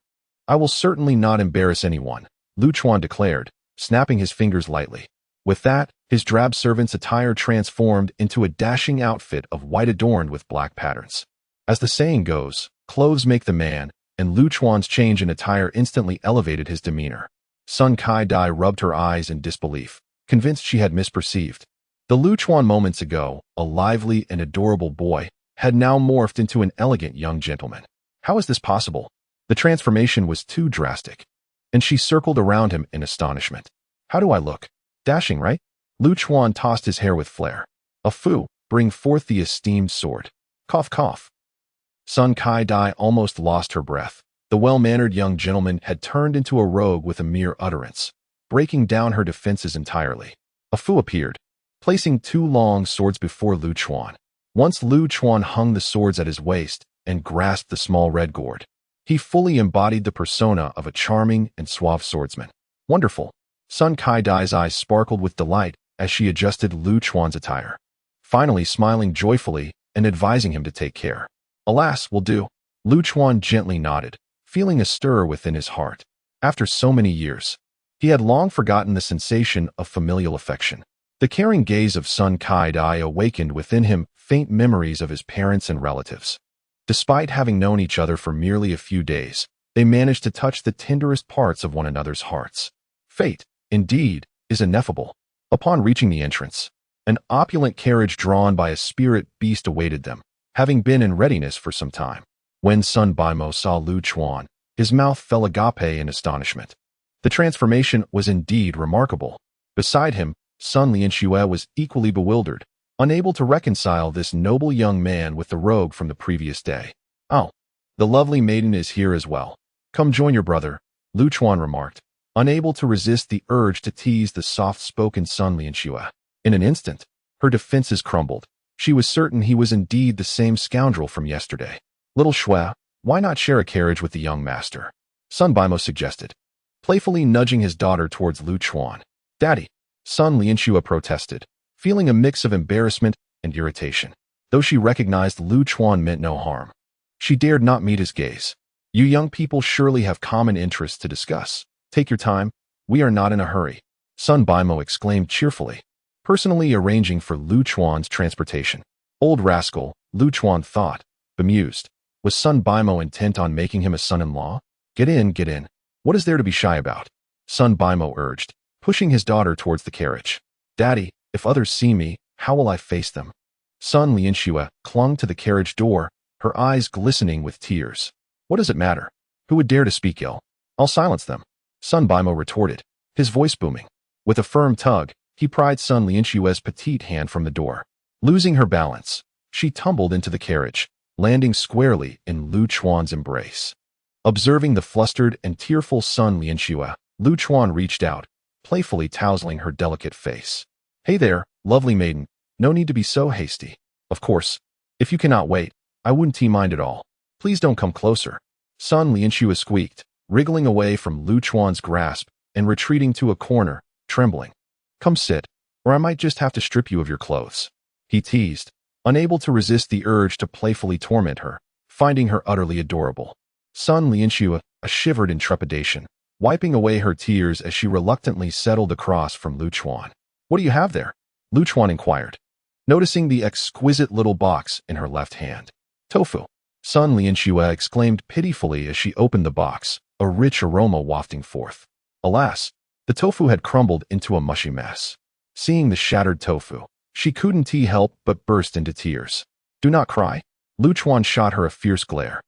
Speaker 1: I will certainly not embarrass anyone, Lu Chuan declared, snapping his fingers lightly. With that, his drab servant's attire transformed into a dashing outfit of white adorned with black patterns. As the saying goes, clothes make the man, and Lu Chuan's change in attire instantly elevated his demeanor. Sun Kai-dai rubbed her eyes in disbelief, convinced she had misperceived. The Lu Chuan moments ago, a lively and adorable boy, had now morphed into an elegant young gentleman. How is this possible? The transformation was too drastic, and she circled around him in astonishment. How do I look? Dashing, right? Lu Chuan tossed his hair with flair. A fu, bring forth the esteemed sword. Cough, cough. Sun Kai-dai almost lost her breath. The well-mannered young gentleman had turned into a rogue with a mere utterance, breaking down her defenses entirely. A fu appeared, placing two long swords before Lu Chuan. Once Lu Chuan hung the swords at his waist and grasped the small red gourd. He fully embodied the persona of a charming and suave swordsman. Wonderful. Sun Kai-dai's eyes sparkled with delight as she adjusted Lu Chuan's attire, finally smiling joyfully and advising him to take care. Alas, will do. Lu Chuan gently nodded, feeling a stir within his heart. After so many years, he had long forgotten the sensation of familial affection. The caring gaze of Sun Kai-dai awakened within him faint memories of his parents and relatives. Despite having known each other for merely a few days, they managed to touch the tenderest parts of one another's hearts. Fate, indeed, is ineffable. Upon reaching the entrance, an opulent carriage drawn by a spirit beast awaited them, having been in readiness for some time. When Sun Baimo saw Lu Chuan, his mouth fell agape in astonishment. The transformation was indeed remarkable. Beside him, Sun Lianxue was equally bewildered, unable to reconcile this noble young man with the rogue from the previous day. Oh, the lovely maiden is here as well. Come join your brother, Lu Chuan remarked, unable to resist the urge to tease the soft-spoken Sun Lianxue. In an instant, her defenses crumbled. She was certain he was indeed the same scoundrel from yesterday. Little Xue, why not share a carriage with the young master? Sun Baimo suggested, playfully nudging his daughter towards Lu Chuan. Daddy, Sun Lianxue protested, feeling a mix of embarrassment and irritation. Though she recognized Lu Chuan meant no harm, she dared not meet his gaze. You young people surely have common interests to discuss. Take your time, we are not in a hurry, Sun Baimo exclaimed cheerfully, personally arranging for Lu Chuan's transportation. Old rascal, Lu Chuan thought, bemused. Was Sun Baimo intent on making him a son-in-law? Get in, get in. What is there to be shy about? Sun Baimo urged, pushing his daughter towards the carriage. Daddy, if others see me, how will I face them? Sun Lianxue clung to the carriage door, her eyes glistening with tears. What does it matter? Who would dare to speak ill? I'll silence them, Sun Baimo retorted, his voice booming. With a firm tug, he pried Sun Lianxue's petite hand from the door. Losing her balance, she tumbled into the carriage, landing squarely in Lu Chuan's embrace. Observing the flustered and tearful Sun Lianxue, Lu Chuan reached out, playfully tousling her delicate face. Hey there, lovely maiden, no need to be so hasty. Of course, if you cannot wait, I wouldn't mind at all. Please don't come closer. Sun Lianxue squeaked, wriggling away from Lu Chuan's grasp and retreating to a corner, trembling. Come sit, or I might just have to strip you of your clothes, he teased, unable to resist the urge to playfully torment her, finding her utterly adorable. Sun Lianxue shivered in trepidation, wiping away her tears as she reluctantly settled across from Lu Chuan. What do you have there? Lu Chuan inquired, noticing the exquisite little box in her left hand. Tofu, Sun Lianxue exclaimed pitifully as she opened the box, a rich aroma wafting forth. Alas, the tofu had crumbled into a mushy mess. Seeing the shattered tofu, she couldn't help but burst into tears. Do not cry. Lu Chuan shot her a fierce glare.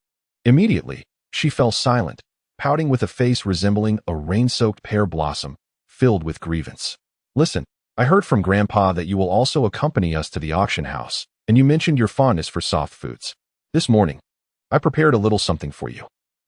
Speaker 1: Immediately, she fell silent, pouting with a face resembling a rain-soaked pear blossom, filled with grievance. Listen, I heard from Grandpa that you will also accompany us to the auction house, and you mentioned your fondness for soft foods. This morning, I prepared a little something for you.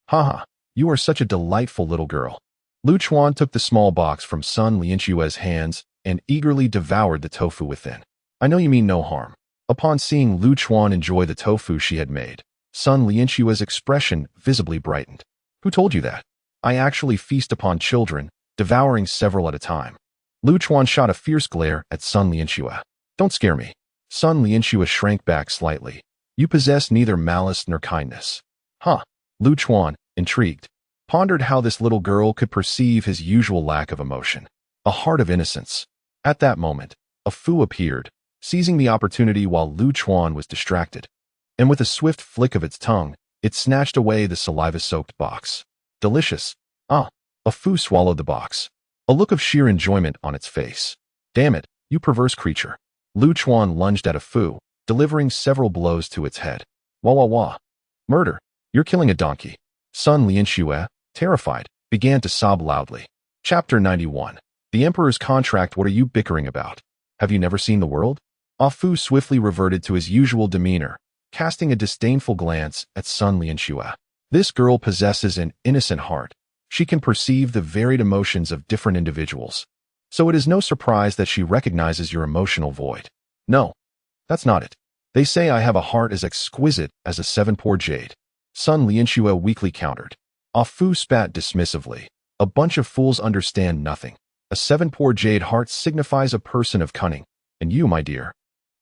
Speaker 1: Haha, you are such a delightful little girl. Lu Chuan took the small box from Sun Lianxue's hands and eagerly devoured the tofu within. I know you mean no harm. Upon seeing Lu Chuan enjoy the tofu she had made, Sun Lianxue's expression visibly brightened. Who told you that? I actually feast upon children, devouring several at a time. Lu Chuan shot a fierce glare at Sun Lianxue. Don't scare me. Sun Lianxue shrank back slightly. You possess neither malice nor kindness. Huh. Lu Chuan, intrigued, pondered how this little girl could perceive his usual lack of emotion. A heart of innocence. At that moment, a Fu appeared, seizing the opportunity while Lu Chuan was distracted. And with a swift flick of its tongue, it snatched away the saliva-soaked box. Delicious. Ah. A Fu swallowed the box, a look of sheer enjoyment on its face. Damn it, you perverse creature. Lu Chuan lunged at a Fu, delivering several blows to its head. Wah wah wah. Murder. You're killing a donkey. Sun Lianxue, terrified, began to sob loudly. Chapter 91. The Emperor's contract. What are you bickering about? Have you never seen the world? Ah Fu swiftly reverted to his usual demeanor, casting a disdainful glance at Sun Lianxue. This girl possesses an innocent heart. She can perceive the varied emotions of different individuals. So it is no surprise that she recognizes your emotional void. No, that's not it. They say I have a heart as exquisite as a seven-pore jade. Sun Lianxue weakly countered. Ah Fu spat dismissively. A bunch of fools understand nothing. A seven-pore jade heart signifies a person of cunning, and you, my dear,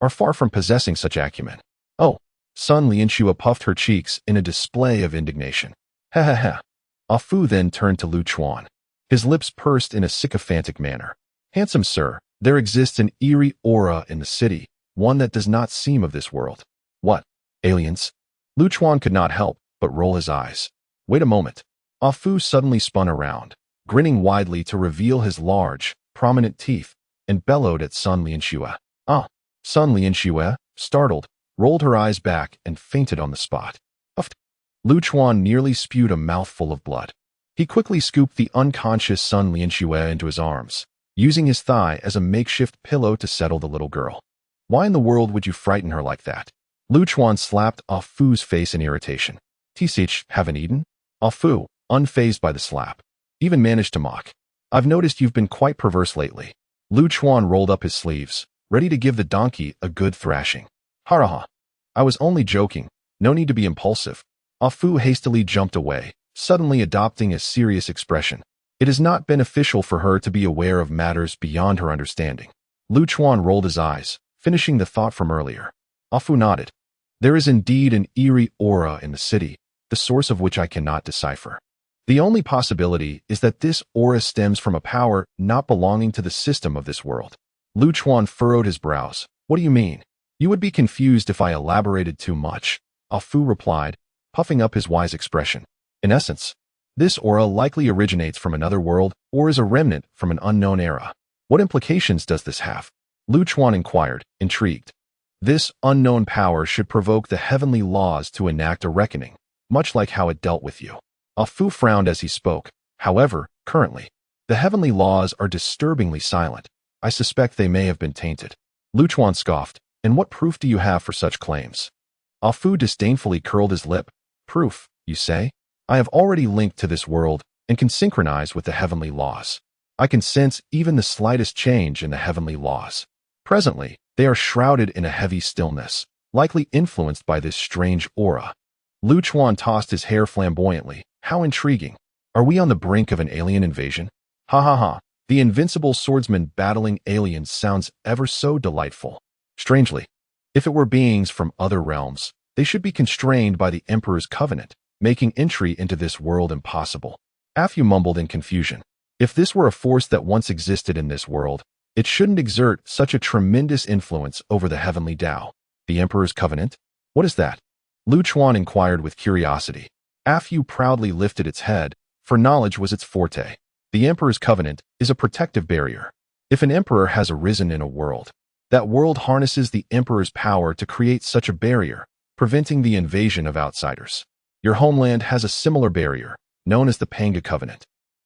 Speaker 1: are far from possessing such acumen. Oh, Sun Lianxue puffed her cheeks in a display of indignation. Ha ha ha. Ah Fu then turned to Lu Chuan. His lips pursed in a sycophantic manner. Handsome sir, there exists an eerie aura in the city, one that does not seem of this world. What? Aliens? Lu Chuan could not help but roll his eyes. Wait a moment. Ah Fu suddenly spun around, grinning widely to reveal his large, prominent teeth, and bellowed at Sun Lianxue. Ah! Sun Lianxue, startled, rolled her eyes back and fainted on the spot. Uffed. Lu Chuan nearly spewed a mouthful of blood. He quickly scooped the unconscious Sun Lianxue into his arms, using his thigh as a makeshift pillow to settle the little girl. Why in the world would you frighten her like that? Lu Chuan slapped Ah Fu's face in irritation. T-Sich, haven't eaten? Ah Fu, unfazed by the slap, even managed to mock. I've noticed you've been quite perverse lately. Lu Chuan rolled up his sleeves, ready to give the donkey a good thrashing. Haraha. I was only joking. No need to be impulsive. Ah Fu hastily jumped away, suddenly adopting a serious expression. It is not beneficial for her to be aware of matters beyond her understanding. Lu Chuan rolled his eyes, finishing the thought from earlier. Ah Fu nodded. There is indeed an eerie aura in the city, the source of which I cannot decipher. The only possibility is that this aura stems from a power not belonging to the system of this world. Lu Chuan furrowed his brows. What do you mean? You would be confused if I elaborated too much, Ah Fu replied, puffing up his wise expression. In essence, this aura likely originates from another world or is a remnant from an unknown era. What implications does this have? Lu Chuan inquired, intrigued. This unknown power should provoke the heavenly laws to enact a reckoning, much like how it dealt with you. Ah Fu frowned as he spoke. However, currently, the heavenly laws are disturbingly silent. I suspect they may have been tainted. Lu Chuan scoffed. And what proof do you have for such claims? Ah Fu disdainfully curled his lip. Proof, you say? I have already linked to this world and can synchronize with the heavenly laws. I can sense even the slightest change in the heavenly laws. Presently, they are shrouded in a heavy stillness, likely influenced by this strange aura. Lu Chuan tossed his hair flamboyantly. How intriguing. Are we on the brink of an alien invasion? Ha ha ha. The invincible swordsman battling aliens sounds ever so delightful. Strangely, if it were beings from other realms, they should be constrained by the Emperor's covenant, making entry into this world impossible. Ah Fu mumbled in confusion. If this were a force that once existed in this world, it shouldn't exert such a tremendous influence over the heavenly Tao. The Emperor's covenant? What is that? Lu Chuan inquired with curiosity. Ah Fu proudly lifted its head, for knowledge was its forte. The Emperor's covenant is a protective barrier. If an emperor has arisen in a world, that world harnesses the Emperor's power to create such a barrier, preventing the invasion of outsiders. Your homeland has a similar barrier, known as the Panga Covenant.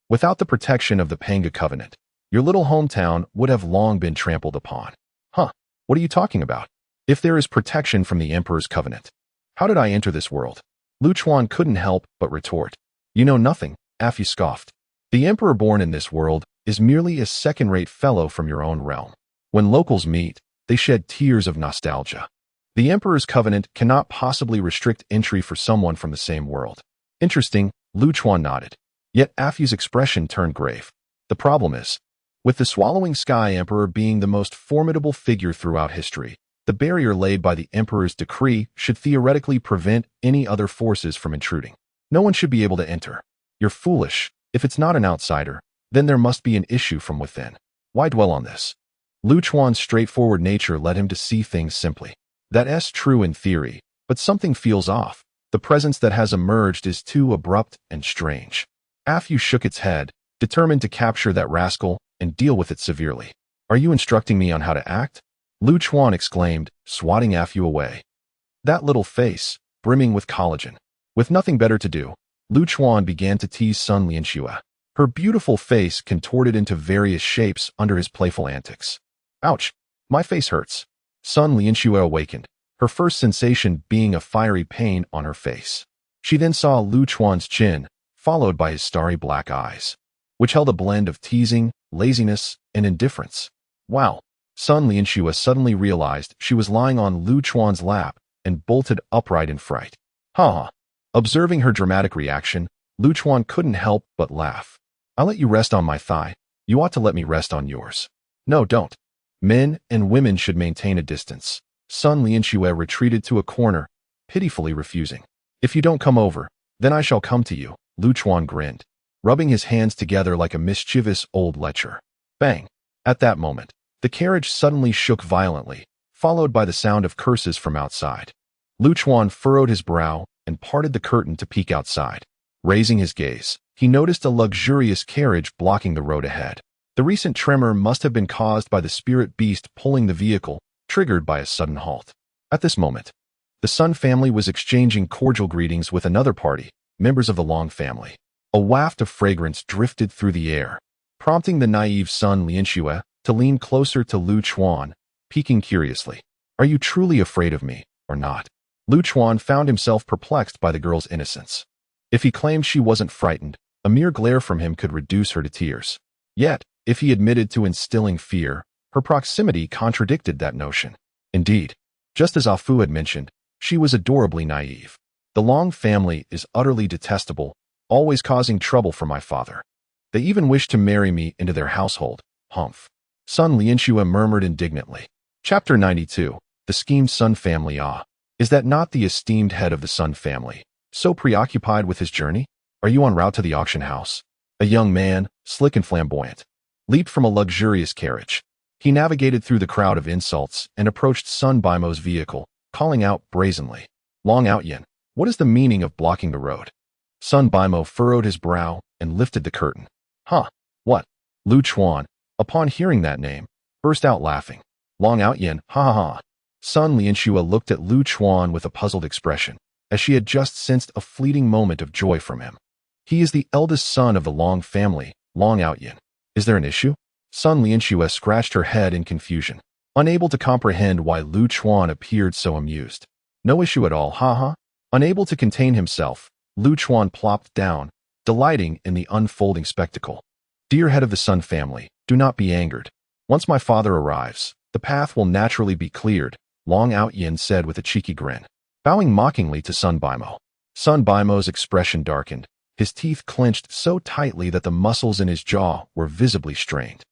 Speaker 1: Without the protection of the Panga Covenant, your little hometown would have long been trampled upon. Huh, what are you talking about? If there is protection from the Emperor's covenant, how did I enter this world? Lu Chuan couldn't help but retort. You know nothing, Ah Fu scoffed. The Emperor born in this world is merely a second-rate fellow from your own realm. When locals meet, they shed tears of nostalgia. The Emperor's covenant cannot possibly restrict entry for someone from the same world. Interesting, Lu Chuan nodded. Yet Ah Fu's expression turned grave. The problem is, with the Swallowing Sky Emperor being the most formidable figure throughout history, the barrier laid by the Emperor's decree should theoretically prevent any other forces from intruding. No one should be able to enter. You're foolish. If it's not an outsider, then there must be an issue from within. Why dwell on this? Lu Chuan's straightforward nature led him to see things simply. That's true in theory, but something feels off. The presence that has emerged is too abrupt and strange. Afyu shook its head, determined to capture that rascal and deal with it severely. Are you instructing me on how to act? Lu Chuan exclaimed, swatting Afyu away. That little face, brimming with collagen. With nothing better to do, Lu Chuan began to tease Sun Lianxue. Her beautiful face contorted into various shapes under his playful antics. Ouch! My face hurts. Sun Lianxue awakened, her first sensation being a fiery pain on her face. She then saw Lu Chuan's chin, followed by his starry black eyes, which held a blend of teasing, laziness, and indifference. Wow! Sun Lianxue suddenly realized she was lying on Lu Chuan's lap and bolted upright in fright. Ha! Observing her dramatic reaction, Lu Chuan couldn't help but laugh. I'll let you rest on my thigh. You ought to let me rest on yours. No, don't. Men and women should maintain a distance. Sun Lianxue retreated to a corner, pitifully refusing. If you don't come over, then I shall come to you, Lu Chuan grinned, rubbing his hands together like a mischievous old lecher. Bang! At that moment, the carriage suddenly shook violently, followed by the sound of curses from outside. Lu Chuan furrowed his brow and parted the curtain to peek outside. Raising his gaze, he noticed a luxurious carriage blocking the road ahead. The recent tremor must have been caused by the spirit beast pulling the vehicle, triggered by a sudden halt. At this moment, the Sun family was exchanging cordial greetings with another party, members of the Long family. A waft of fragrance drifted through the air, prompting the naive Sun Lianxue to lean closer to Lu Chuan, peeking curiously. Are you truly afraid of me, or not? Lu Chuan found himself perplexed by the girl's innocence. If he claimed she wasn't frightened, a mere glare from him could reduce her to tears. Yet, if he admitted to instilling fear, her proximity contradicted that notion. Indeed, just as Afu had mentioned, she was adorably naive. The Long family is utterly detestable, always causing trouble for my father. They even wish to marry me into their household. Humph. Sun Lianxue murmured indignantly. Chapter 92. The Schemed Sun Family. Ah, is that not the esteemed head of the Sun family, so preoccupied with his journey? Are you en route to the auction house? A young man, slick and flamboyant, leaped from a luxurious carriage. He navigated through the crowd of insults and approached Sun Bimo's vehicle, calling out brazenly, Long Outyin, what is the meaning of blocking the road? Sun Bimo furrowed his brow and lifted the curtain. Huh, what? Lu Chuan, upon hearing that name, burst out laughing. Long Outyin, ha ha ha. Sun Lianxue looked at Lu Chuan with a puzzled expression, as she had just sensed a fleeting moment of joy from him. He is the eldest son of the Long family, Long Outyin. Is there an issue? Sun Lianxue scratched her head in confusion, unable to comprehend why Lu Chuan appeared so amused. No issue at all, ha. Unable to contain himself, Lu Chuan plopped down, delighting in the unfolding spectacle. Dear head of the Sun family, do not be angered. Once my father arrives, the path will naturally be cleared, Long Outyin said with a cheeky grin, bowing mockingly to Sun Bimo. Sun Bimo's expression darkened, his teeth clenched so tightly that the muscles in his jaw were visibly strained.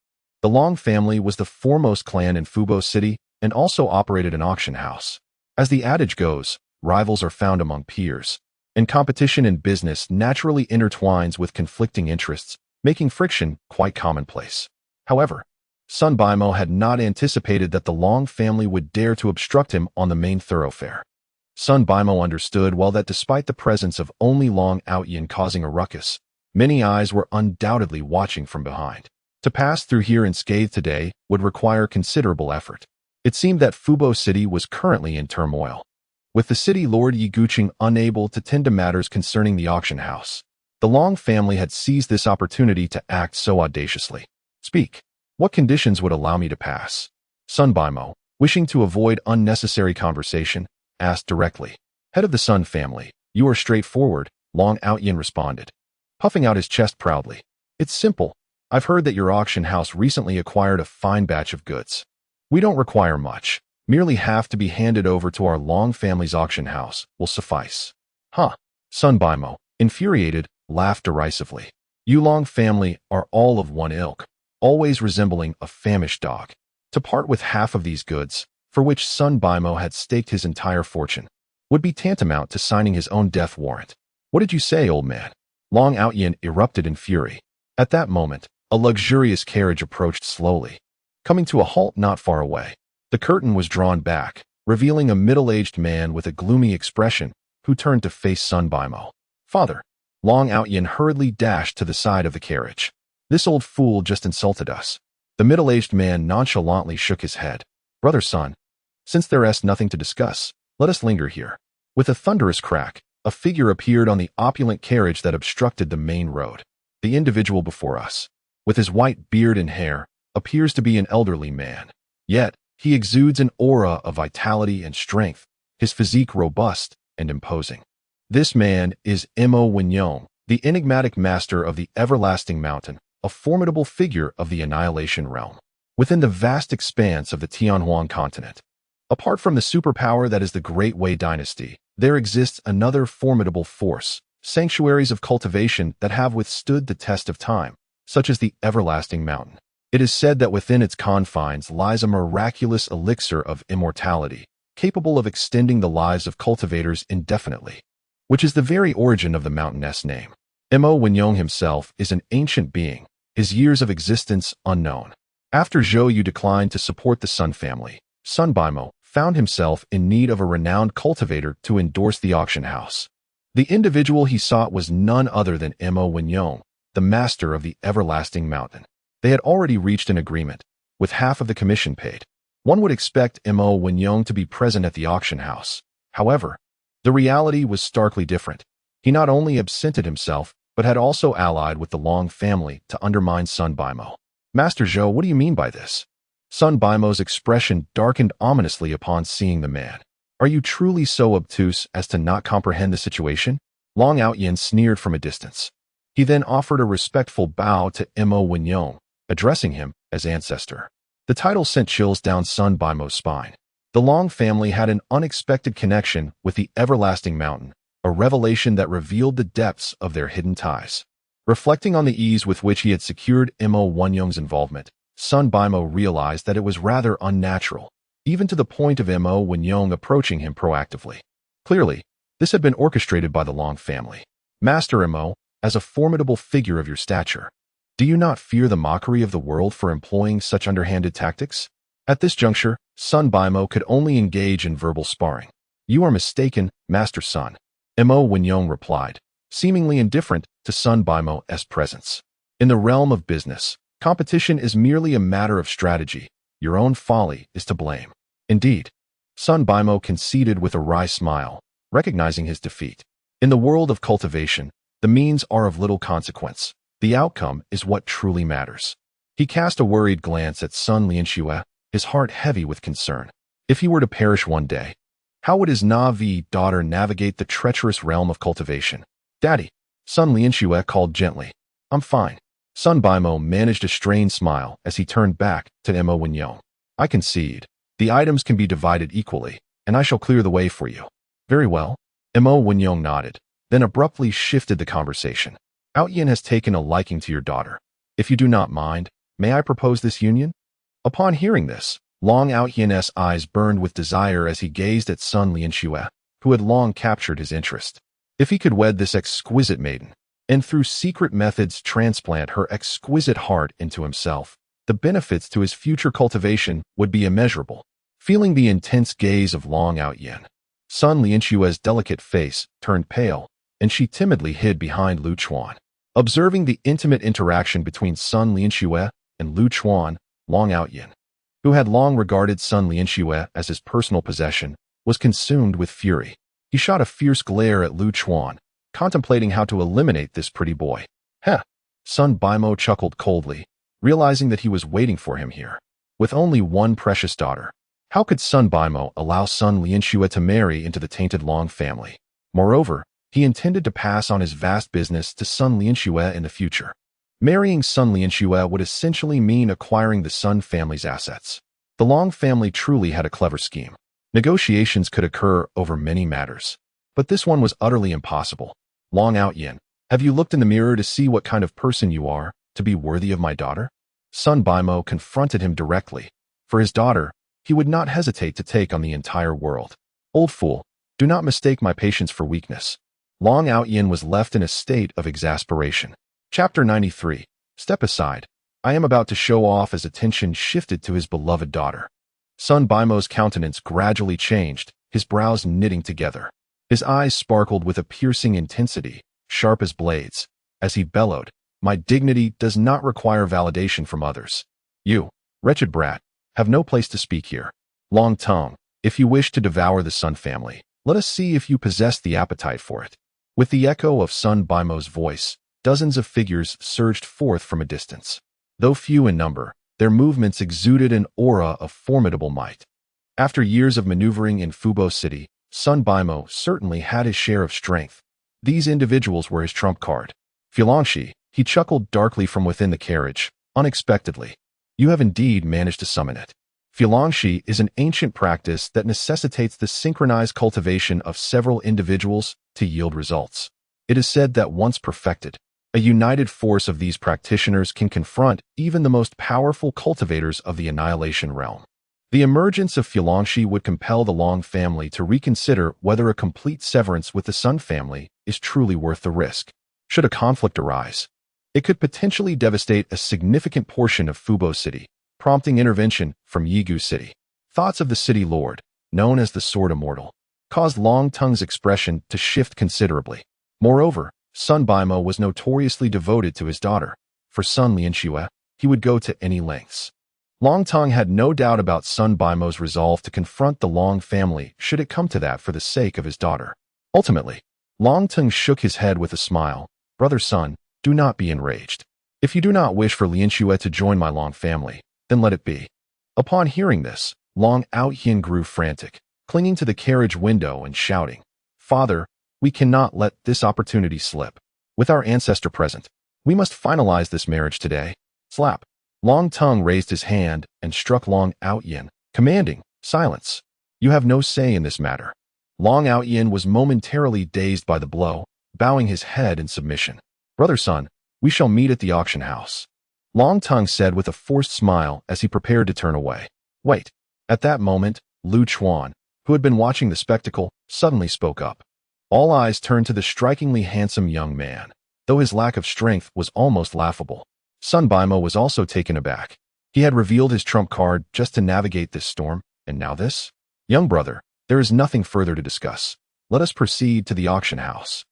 Speaker 1: The Long family was the foremost clan in Fubo City and also operated an auction house. As the adage goes, rivals are found among peers, and competition in business naturally intertwines with conflicting interests, making friction quite commonplace. However, Sun Bimo had not anticipated that the Long family would dare to obstruct him on the main thoroughfare. Sun Bimo understood well that despite the presence of only Long Outyin causing a ruckus, many eyes were undoubtedly watching from behind. To pass through here unscathed today would require considerable effort. It seemed that Fubo City was currently in turmoil, with the city lord Yi Guqing unable to tend to matters concerning the auction house. The Long family had seized this opportunity to act so audaciously. Speak. What conditions would allow me to pass? Sun Bimo, wishing to avoid unnecessary conversation, asked directly. Head of the Sun family, you are straightforward, Long Outyin responded, puffing out his chest proudly. It's simple. I've heard that your auction house recently acquired a fine batch of goods. We don't require much. Merely half to be handed over to our Long family's auction house will suffice. Huh. Sun Bimo, infuriated, laughed derisively. Yulong family are all of one ilk, always resembling a famished dog. To part with half of these goods, for which Sun Bimo had staked his entire fortune, would be tantamount to signing his own death warrant. What did you say, old man? Long Outyin erupted in fury. At that moment, a luxurious carriage approached slowly, coming to a halt not far away. The curtain was drawn back, revealing a middle-aged man with a gloomy expression who turned to face Sun Bimo. Father. Long Outyin hurriedly dashed to the side of the carriage. This old fool just insulted us. The middle-aged man nonchalantly shook his head. Brother Sun, since there is nothing to discuss, let us linger here. With a thunderous crack, a figure appeared on the opulent carriage that obstructed the main road. The individual before us, with his white beard and hair, appears to be an elderly man. Yet, he exudes an aura of vitality and strength, his physique robust and imposing. This man is Mo Winyong, the enigmatic master of the Everlasting Mountain, a formidable figure of the Annihilation Realm, within the vast expanse of the Tianhuan continent. Apart from the superpower that is the Great Wei Dynasty, there exists another formidable force, sanctuaries of cultivation that have withstood the test of time, such as the Everlasting Mountain. It is said that within its confines lies a miraculous elixir of immortality, capable of extending the lives of cultivators indefinitely, which is the very origin of the mountain's name. Mo Winyong himself is an ancient being, his years of existence unknown. After Zhou Yu declined to support the Sun family, Sun Bimo found himself in need of a renowned cultivator to endorse the auction house. The individual he sought was none other than Mo Winyong, the master of the Everlasting Mountain. They had already reached an agreement, with half of the commission paid. One would expect Mo Winyong to be present at the auction house. However, the reality was starkly different. He not only absented himself, but had also allied with the Long family to undermine Sun Bimo. Master Zhou, what do you mean by this? Sun Bimo's expression darkened ominously upon seeing the man. Are you truly so obtuse as to not comprehend the situation? Long Outyin sneered from a distance. He then offered a respectful bow to Mo Winyong, addressing him as ancestor. The title sent chills down Sun Bimo's spine. The Long family had an unexpected connection with the Everlasting Mountain, a revelation that revealed the depths of their hidden ties. Reflecting on the ease with which he had secured Mo Winyong's involvement, Sun Bimo realized that it was rather unnatural, even to the point of Mo Winyong approaching him proactively. Clearly, this had been orchestrated by the Long family. Master Mo, as a formidable figure of your stature, do you not fear the mockery of the world for employing such underhanded tactics? At this juncture, Sun Bimo could only engage in verbal sparring. You are mistaken, Master Sun. Mo Winyong replied, seemingly indifferent to Sun Bimo's presence. In the realm of business, competition is merely a matter of strategy. Your own folly is to blame. Indeed, Sun Bimo conceded with a wry smile, recognizing his defeat. In the world of cultivation, the means are of little consequence. The outcome is what truly matters. He cast a worried glance at Sun Lianxue, his heart heavy with concern. If he were to perish one day, how would his Na'vi daughter navigate the treacherous realm of cultivation? Daddy, Sun Lianxue called gently. I'm fine. Sun Bimo managed a strained smile as he turned back to Mo Winyong. I concede. The items can be divided equally, and I shall clear the way for you. Very well. Mo Winyong nodded, then abruptly shifted the conversation. Outyin has taken a liking to your daughter. If you do not mind, may I propose this union? Upon hearing this, Long Outyin's eyes burned with desire as he gazed at Sun Lianxue, who had long captured his interest. If he could wed this exquisite maiden, and through secret methods transplant her exquisite heart into himself, the benefits to his future cultivation would be immeasurable. Feeling the intense gaze of Long Outyin, Sun Lianxue's delicate face turned pale, and she timidly hid behind Lu Chuan. Observing the intimate interaction between Sun Lianxue and Lu Chuan, Long Outyin, who had long regarded Sun Lianxue as his personal possession, was consumed with fury. He shot a fierce glare at Lu Chuan, contemplating how to eliminate this pretty boy. Heh! Sun Bimo chuckled coldly, realizing that he was waiting for him here. With only one precious daughter, how could Sun Bimo allow Sun Lianxue to marry into the tainted Long family? Moreover, he intended to pass on his vast business to Sun Lianxue in the future. Marrying Sun Lianxue would essentially mean acquiring the Sun family's assets. The Long family truly had a clever scheme. Negotiations could occur over many matters, but this one was utterly impossible. Long Outyin, Have you looked in the mirror to see what kind of person you are to be worthy of my daughter? Sun Bimo confronted him directly. For his daughter, he would not hesitate to take on the entire world. Old fool, do not mistake my patience for weakness. Long Outyin was left in a state of exasperation. Chapter 93. Step aside. I am about to show off as attention shifted to his beloved daughter. Sun Bimo's countenance gradually changed, his brows knitting together. His eyes sparkled with a piercing intensity, sharp as blades, as he bellowed, "My dignity does not require validation from others. You, wretched brat, have no place to speak here. Long tongue, if you wish to devour the Sun family, let us see if you possess the appetite for it." With the echo of Sun Bimo's voice, dozens of figures surged forth from a distance. Though few in number, their movements exuded an aura of formidable might. After years of maneuvering in Fubo City, Sun Bimo certainly had his share of strength. These individuals were his trump card. Filangshi, he chuckled darkly from within the carriage, unexpectedly. You have indeed managed to summon it. Filangshi is an ancient practice that necessitates the synchronized cultivation of several individuals to yield results. It is said that once perfected, a united force of these practitioners can confront even the most powerful cultivators of the annihilation realm. The emergence of Filangshi would compel the Long family to reconsider whether a complete severance with the Sun family is truly worth the risk. Should a conflict arise, it could potentially devastate a significant portion of Fubo City, prompting intervention from Yigu City. Thoughts of the city lord, known as the Sword Immortal, caused Long Tongue's expression to shift considerably. Moreover, Sun Bimo was notoriously devoted to his daughter. For Sun Lianxue, he would go to any lengths. Long Tongue had no doubt about Sun Bimo's resolve to confront the Long family should it come to that for the sake of his daughter. Ultimately, Long Tongue shook his head with a smile. Brother Sun, do not be enraged. If you do not wish for Lianxue to join my Long family, then let it be. Upon hearing this, Long Outyin grew frantic, clinging to the carriage window and shouting, Father, we cannot let this opportunity slip. With our ancestor present, we must finalize this marriage today. Slap. Long Tongue raised his hand and struck Long Outyin, commanding, silence. You have no say in this matter. Long Outyin was momentarily dazed by the blow, bowing his head in submission. Brother Sun, we shall meet at the auction house. Long Tongue said with a forced smile as he prepared to turn away. Wait. At that moment, Lu Chuan, who had been watching the spectacle, suddenly spoke up. All eyes turned to the strikingly handsome young man, though his lack of strength was almost laughable. Sun Bimo was also taken aback. He had revealed his trump card just to navigate this storm, and now this? Young brother, there is nothing further to discuss. Let us proceed to the auction house.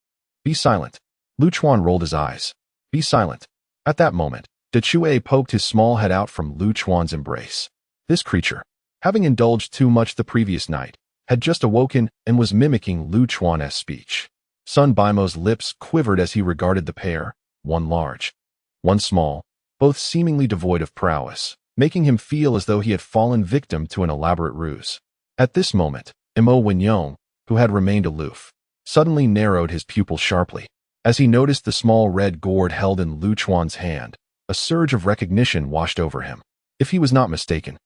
Speaker 1: Be silent. Lu Chuan rolled his eyes. Be silent. At that moment, De Chue poked his small head out from Lu Chuan's embrace. This creature, having indulged too much the previous night, had just awoken and was mimicking Lu Chuan's speech. Sun Bimo's lips quivered as he regarded the pair, one large, one small, both seemingly devoid of prowess, making him feel as though he had fallen victim to an elaborate ruse. At this moment, Mo Wenyong, who had remained aloof, suddenly narrowed his pupil sharply. As he noticed the small red gourd held in Lu Chuan's hand, a surge of recognition washed over him. If he was not mistaken,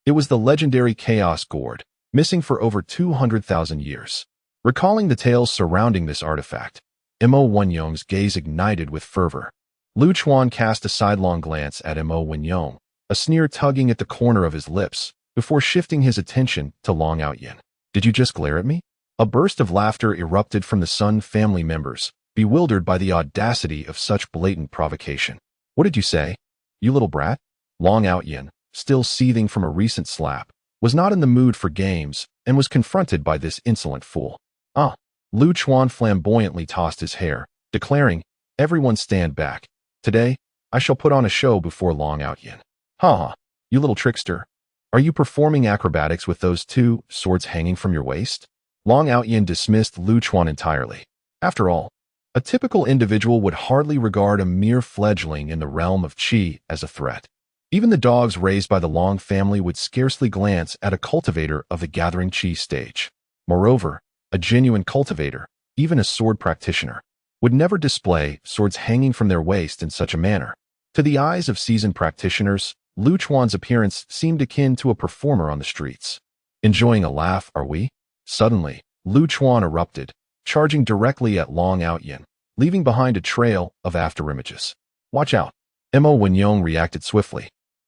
Speaker 1: it was the legendary Chaos Gourd, missing for over 200,000 years. Recalling the tales surrounding this artifact, Mo Wenyong's gaze ignited with fervor. Lu Chuan cast a sidelong glance at Mo Wenyong, a sneer tugging at the corner of his lips, before shifting his attention to Long Outyin. Did you just glare at me? A burst of laughter erupted from the Sun family members, bewildered by the audacity of such blatant provocation. What did you say? You little brat? Long Outyin, still seething from a recent slap, was not in the mood for games and was confronted by this insolent fool. Ah! Lu Chuan flamboyantly tossed his hair, declaring, Everyone stand back. Today, I shall put on a show before Long Outyin. Ha ha, you little trickster. Are you performing acrobatics with those two swords hanging from your waist? Long Outyin dismissed Lu Chuan entirely. After all, a typical individual would hardly regard a mere fledgling in the realm of qi as a threat. Even the dogs raised by the Long family would scarcely glance at a cultivator of the gathering qi stage. Moreover, a genuine cultivator, even a sword practitioner, would never display swords hanging from their waist in such a manner. To the eyes of seasoned practitioners, Lu Chuan's appearance seemed akin to a performer on the streets. Enjoying a laugh, are we? Suddenly, Lu Chuan erupted, charging directly at Long Outyin. leaving behind a trail of afterimages. Watch out. Mo Wenyong reacted swiftly,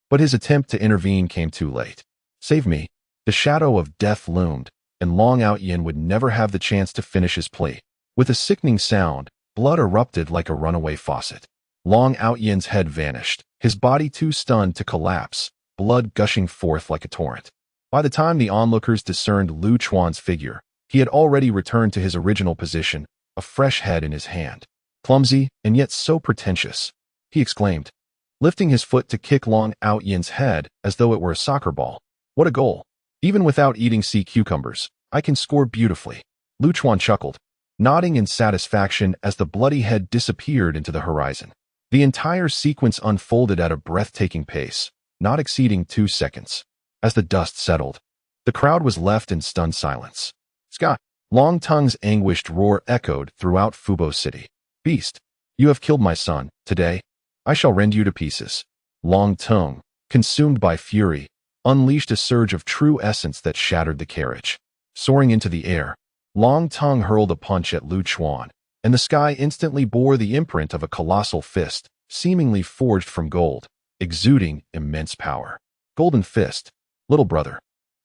Speaker 1: but his attempt to intervene came too late. Save me. The shadow of death loomed, and Long Outyin would never have the chance to finish his plea. With a sickening sound, blood erupted like a runaway faucet. Long Outyin's head vanished, his body too stunned to collapse, blood gushing forth like a torrent. By the time the onlookers discerned Lu Chuan's figure, he had already returned to his original position, a fresh head in his hand. Clumsy, and yet so pretentious, he exclaimed, lifting his foot to kick Long Outyin's head as though it were a soccer ball. What a goal! Even without eating sea cucumbers, I can score beautifully. Lu Chuan chuckled, nodding in satisfaction as the bloody head disappeared into the horizon. The entire sequence unfolded at a breathtaking pace, not exceeding 2 seconds. As the dust settled, the crowd was left in stunned silence. Scott! Long Tongue's anguished roar echoed throughout Fubo City. Beast! You have killed my son. Today, I shall rend you to pieces. Long Tongue, consumed by fury, unleashed a surge of true essence that shattered the carriage. Soaring into the air, Long Tongue hurled a punch at Lu Chuan, and the sky instantly bore the imprint of a colossal fist, seemingly forged from gold, exuding immense power. Golden Fist. Little brother.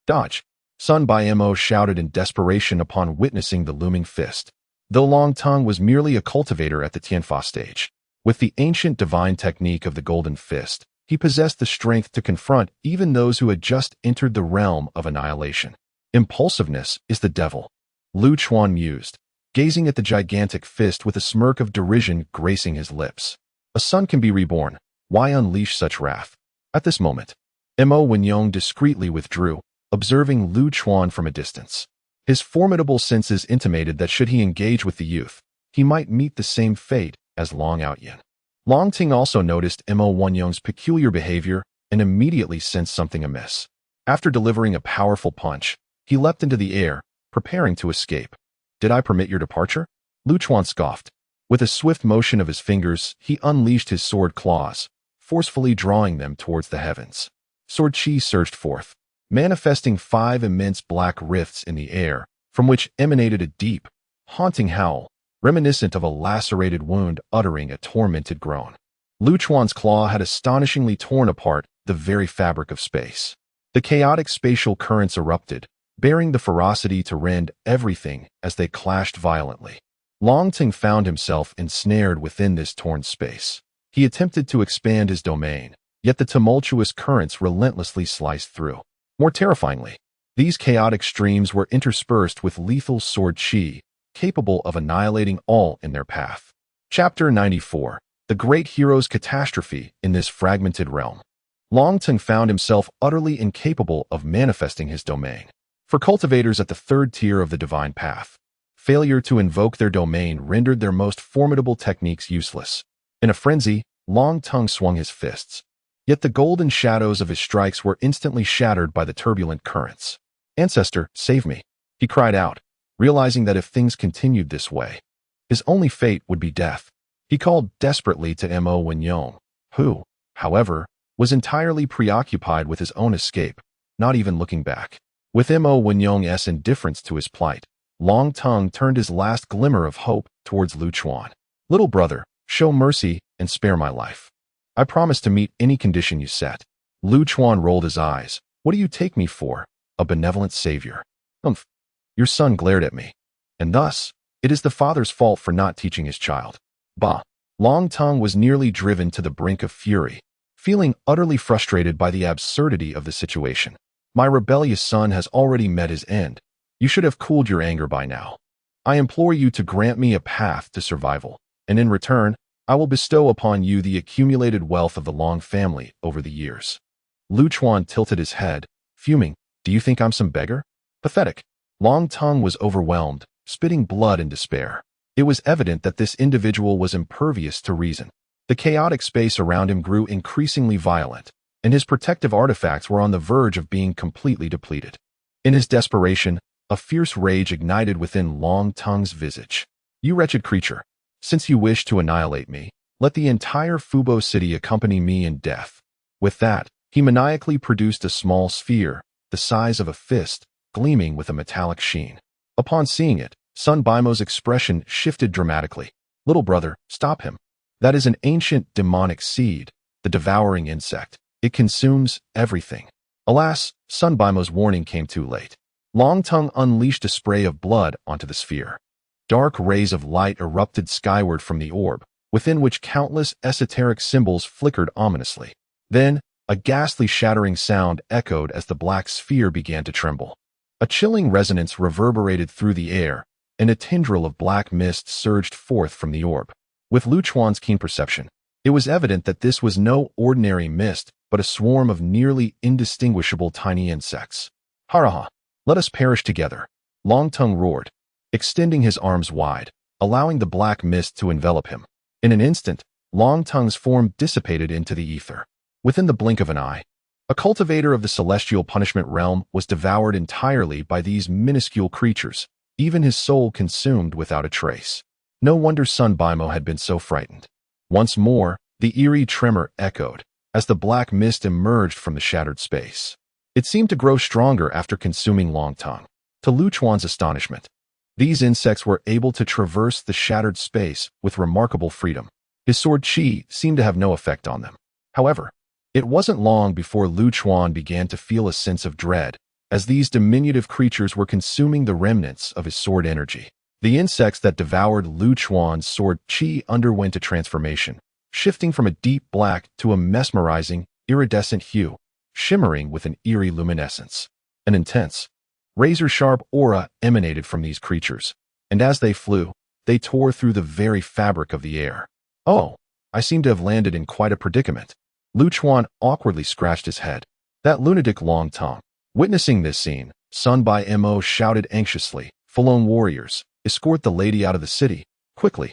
Speaker 1: Dodge. Sun Bai Mo shouted in desperation upon witnessing the looming fist. Though Long Tongue was merely a cultivator at the Tianfa stage, with the ancient divine technique of the Golden Fist, he possessed the strength to confront even those who had just entered the realm of annihilation. Impulsiveness is the devil, Lu Chuan mused, gazing at the gigantic fist with a smirk of derision gracing his lips. A son can be reborn. Why unleash such wrath? At this moment, Mo Wenyong discreetly withdrew, observing Lu Chuan from a distance. His formidable senses intimated that should he engage with the youth, he might meet the same fate as Long Outyin. Long Ting also noticed Mo Wenyong's peculiar behavior and immediately sensed something amiss. After delivering a powerful punch, he leapt into the air, preparing to escape. Did I permit your departure? Lu Chuan scoffed. With a swift motion of his fingers, he unleashed his sword claws, forcefully drawing them towards the heavens. Sword chi surged forth, manifesting 5 immense black rifts in the air, from which emanated a deep, haunting howl, reminiscent of a lacerated wound uttering a tormented groan. Lu Chuan's claw had astonishingly torn apart the very fabric of space. The chaotic spatial currents erupted, bearing the ferocity to rend everything as they clashed violently. Long Ting found himself ensnared within this torn space. He attempted to expand his domain, yet the tumultuous currents relentlessly sliced through. More terrifyingly, these chaotic streams were interspersed with lethal sword chi, capable of annihilating all in their path. Chapter 94. The Great Hero's Catastrophe in this fragmented realm. Long Ting found himself utterly incapable of manifesting his domain. For cultivators at the 3rd tier of the divine path, failure to invoke their domain rendered their most formidable techniques useless. In a frenzy, Long Tongue swung his fists. Yet the golden shadows of his strikes were instantly shattered by the turbulent currents. Ancestor, save me, he cried out, realizing that if things continued this way, his only fate would be death. He called desperately to Mo Wenyong, who, however, was entirely preoccupied with his own escape, not even looking back. With Mo Wenyong's indifference to his plight, Long Tongue turned his last glimmer of hope towards Lu Chuan. Little brother, show mercy and spare my life. I promise to meet any condition you set. Lu Chuan rolled his eyes. What do you take me for? A benevolent savior? Humph. Your son glared at me. And thus, it is the father's fault for not teaching his child. Bah. Long Tongue was nearly driven to the brink of fury, feeling utterly frustrated by the absurdity of the situation. My rebellious son has already met his end. You should have cooled your anger by now. I implore you to grant me a path to survival, and in return, I will bestow upon you the accumulated wealth of the Long family over the years. Lu Chuan tilted his head, fuming. Do you think I'm some beggar? Pathetic. Long Tongue was overwhelmed, spitting blood in despair. It was evident that this individual was impervious to reason. The chaotic space around him grew increasingly violent, and his protective artifacts were on the verge of being completely depleted. In his desperation, a fierce rage ignited within Long Tongue's visage. You wretched creature, since you wish to annihilate me, let the entire Fubo city accompany me in death. With that, he maniacally produced a small sphere, the size of a fist, gleaming with a metallic sheen. Upon seeing it, Sun Baimo's expression shifted dramatically. Little brother, stop him. That is an ancient demonic seed, the devouring insect. It consumes everything. Alas, Sun Bimo's warning came too late. Long Tongue unleashed a spray of blood onto the sphere. Dark rays of light erupted skyward from the orb, within which countless esoteric symbols flickered ominously. Then, a ghastly shattering sound echoed as the black sphere began to tremble. A chilling resonance reverberated through the air, and a tendril of black mist surged forth from the orb. With Lu Chuan's keen perception, it was evident that this was no ordinary mist, but a swarm of nearly indistinguishable tiny insects. Haraha! Let us perish together, Long Tongue roared, extending his arms wide, allowing the black mist to envelop him. In an instant, Long Tongue's form dissipated into the ether. Within the blink of an eye, a cultivator of the celestial punishment realm was devoured entirely by these minuscule creatures, even his soul consumed without a trace. No wonder Sun Bimo had been so frightened. Once more, the eerie tremor echoed, as the black mist emerged from the shattered space. It seemed to grow stronger after consuming Long Tongue. To Lu Chuan's astonishment, these insects were able to traverse the shattered space with remarkable freedom. His sword Qi seemed to have no effect on them. However, it wasn't long before Lu Chuan began to feel a sense of dread, as these diminutive creatures were consuming the remnants of his sword energy. The insects that devoured Lu Chuan's sword Qi underwent a transformation, shifting from a deep black to a mesmerizing, iridescent hue, shimmering with an eerie luminescence. An intense, razor-sharp aura emanated from these creatures, and as they flew, they tore through the very fabric of the air. Oh, I seem to have landed in quite a predicament. Lu Chuan awkwardly scratched his head. That lunatic Long Tongue. Witnessing this scene, Sun Bimo shouted anxiously, "Fallen warriors, escort the lady out of the city, quickly,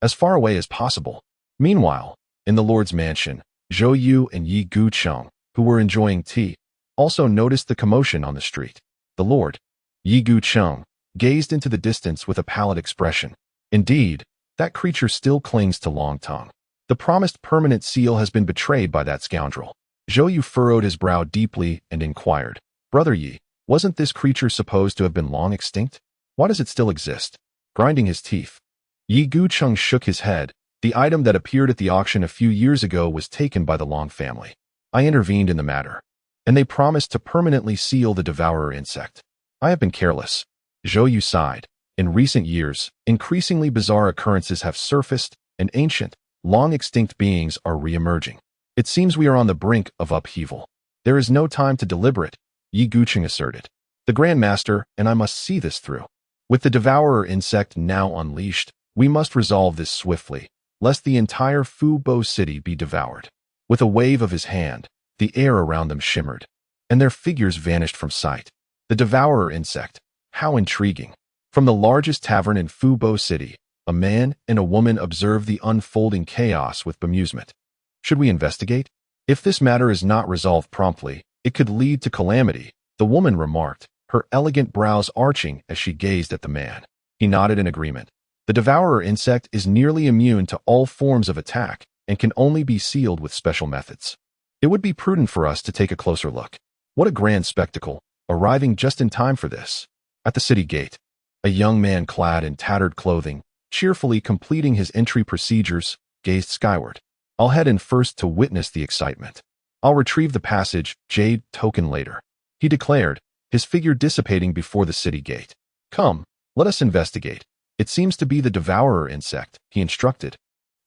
Speaker 1: as far away as possible." Meanwhile, in the Lord's mansion, Zhou Yu and Yi Gucheng, who were enjoying tea, also noticed the commotion on the street. The Lord, Yi Gucheng, gazed into the distance with a pallid expression. Indeed, that creature still clings to Long Tongue. The promised permanent seal has been betrayed by that scoundrel. Zhou Yu furrowed his brow deeply and inquired, "Brother Yi, wasn't this creature supposed to have been long extinct? Why does it still exist?" Grinding his teeth, Yi Gucheng shook his head. The item that appeared at the auction a few years ago was taken by the Long family. I intervened in the matter, and they promised to permanently seal the devourer insect. I have been careless. Zhou Yu sighed. In recent years, increasingly bizarre occurrences have surfaced, and ancient, long-extinct beings are re-emerging. It seems we are on the brink of upheaval. There is no time to deliberate, Yi Gucheng asserted. The Grand Master and I must see this through. With the devourer insect now unleashed, we must resolve this swiftly, lest the entire Fu Bo city be devoured. With a wave of his hand, the air around them shimmered, and their figures vanished from sight. The devourer insect, how intriguing. From the largest tavern in Fu Bo city, a man and a woman observed the unfolding chaos with bemusement. Should we investigate? If this matter is not resolved promptly, it could lead to calamity, the woman remarked, her elegant brows arching as she gazed at the man. He nodded in agreement. The devourer insect is nearly immune to all forms of attack and can only be sealed with special methods. It would be prudent for us to take a closer look. What a grand spectacle, arriving just in time for this. At the city gate, a young man clad in tattered clothing, cheerfully completing his entry procedures, gazed skyward. I'll head in first to witness the excitement. I'll retrieve the passage, jade token later, he declared, his figure dissipating before the city gate. Come, let us investigate. It seems to be the devourer insect, he instructed.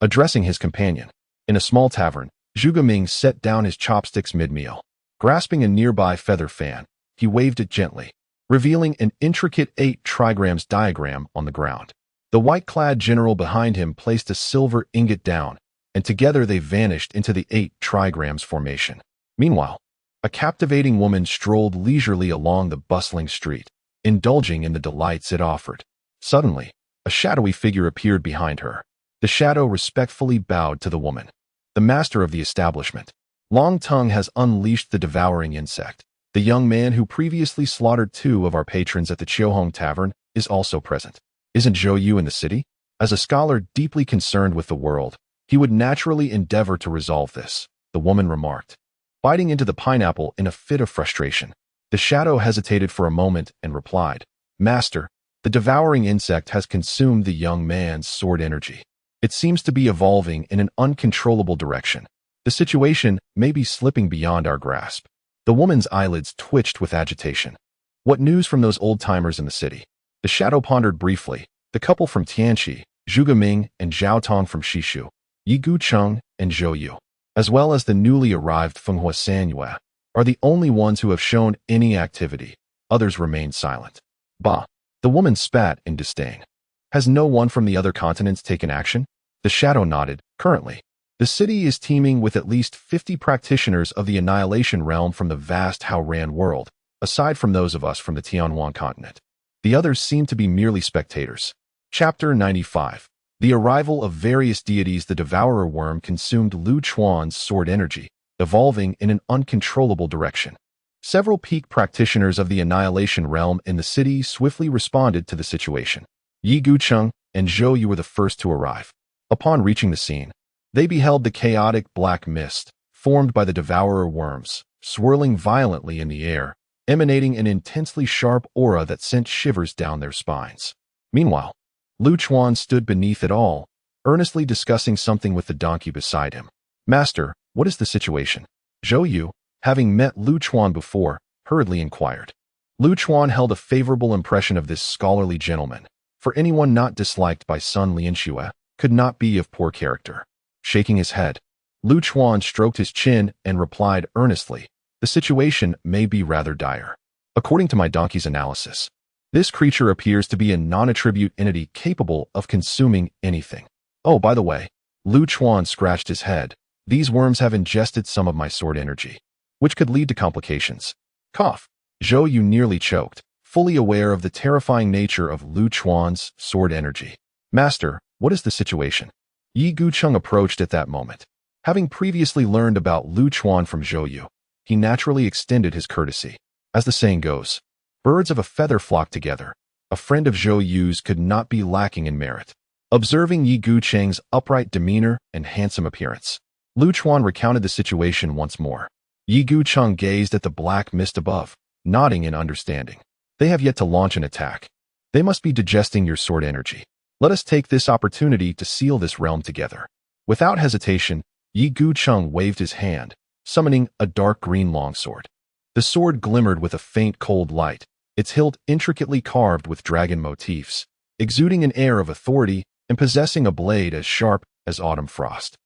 Speaker 1: Addressing his companion, in a small tavern, Zhuge Ming set down his chopsticks mid-meal. Grasping a nearby feather fan, he waved it gently, revealing an intricate 8 trigrams diagram on the ground. The white-clad general behind him placed a silver ingot down, and together they vanished into the 8 trigrams formation. Meanwhile, a captivating woman strolled leisurely along the bustling street, indulging in the delights it offered. Suddenly, a shadowy figure appeared behind her. The shadow respectfully bowed to the woman. The master of the establishment. Long Tongue has unleashed the devouring insect. The young man who previously slaughtered 2 of our patrons at the Chiohong Tavern is also present. Isn't Zhou Yu in the city? As a scholar deeply concerned with the world, he would naturally endeavor to resolve this, the woman remarked, biting into the pineapple in a fit of frustration. The shadow hesitated for a moment and replied, Master, the devouring insect has consumed the young man's sword energy. It seems to be evolving in an uncontrollable direction. The situation may be slipping beyond our grasp. The woman's eyelids twitched with agitation. What news from those old-timers in the city? The shadow pondered briefly. The couple from Tianqi, Zhuge Ming and Zhao Tong from Shishu, Yi Gucheng and Zhou Yu, as well as the newly arrived Fenghua Sanyue, are the only ones who have shown any activity. Others remain silent. Bah! The woman spat in disdain. Has no one from the other continents taken action? The shadow nodded. Currently, the city is teeming with at least 50 practitioners of the Annihilation Realm from the vast Haoran world, aside from those of us from the Tianyuan continent. The others seem to be merely spectators. Chapter 95. The arrival of various deities. The devourer worm consumed Lu Chuan's sword energy, evolving in an uncontrollable direction. Several peak practitioners of the Annihilation Realm in the city swiftly responded to the situation. Yi Gucheng and Zhou Yu were the first to arrive. Upon reaching the scene, they beheld the chaotic black mist, formed by the devourer worms, swirling violently in the air, emanating an intensely sharp aura that sent shivers down their spines. Meanwhile, Lu Chuan stood beneath it all, earnestly discussing something with the donkey beside him. Master, what is the situation? Zhou Yu, having met Lu Chuan before, hurriedly inquired. Lu Chuan held a favorable impression of this scholarly gentleman, for anyone not disliked by Sun Lianxue could not be of poor character. Shaking his head, Lu Chuan stroked his chin and replied earnestly, the situation may be rather dire. According to my donkey's analysis, this creature appears to be a non-attribute entity capable of consuming anything. Oh, by the way, Lu Chuan scratched his head. These worms have ingested some of my sword energy, which could lead to complications. Cough. Zhou Yu nearly choked, fully aware of the terrifying nature of Lu Chuan's sword energy. Master, what is the situation? Yi Gucheng approached at that moment. Having previously learned about Lu Chuan from Zhou Yu, he naturally extended his courtesy. As the saying goes, birds of a feather flock together. A friend of Zhou Yu's could not be lacking in merit. Observing Yi Gucheng's upright demeanor and handsome appearance, Lu Chuan recounted the situation once more. Yi Gucheng gazed at the black mist above, nodding in understanding. They have yet to launch an attack. They must be digesting your sword energy. Let us take this opportunity to seal this realm together. Without hesitation, Yi Gucheng waved his hand, summoning a dark green longsword. The sword glimmered with a faint cold light, its hilt intricately carved with dragon motifs, exuding an air of authority and possessing a blade as sharp as autumn frost.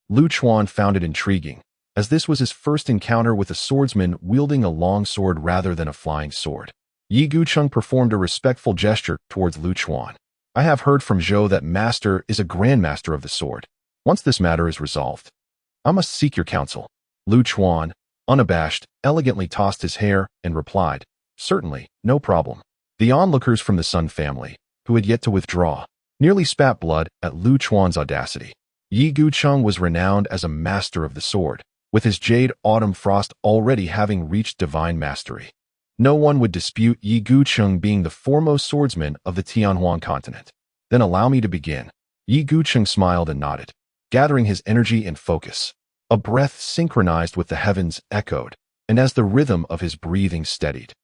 Speaker 1: Lu Chuan found it intriguing, as this was his first encounter with a swordsman wielding a long sword rather than a flying sword. Yi Gucheng performed a respectful gesture towards Lu Chuan. I have heard from Zhou that Master is a grandmaster of the sword. Once this matter is resolved, I must seek your counsel. Lu Chuan, unabashed, elegantly tossed his hair and replied, certainly, no problem. The onlookers from the Sun family, who had yet to withdraw, nearly spat blood at Lu Chuan's audacity. Yi Gucheng was renowned as a master of the sword, with his jade autumn frost already having reached divine mastery. No one would dispute Yi Gucheng being the foremost swordsman of the Tianyuan continent. Then allow me to begin. Yi Gucheng smiled and nodded, gathering his energy and focus. A breath synchronized with the heavens echoed, and as the rhythm of his breathing steadied,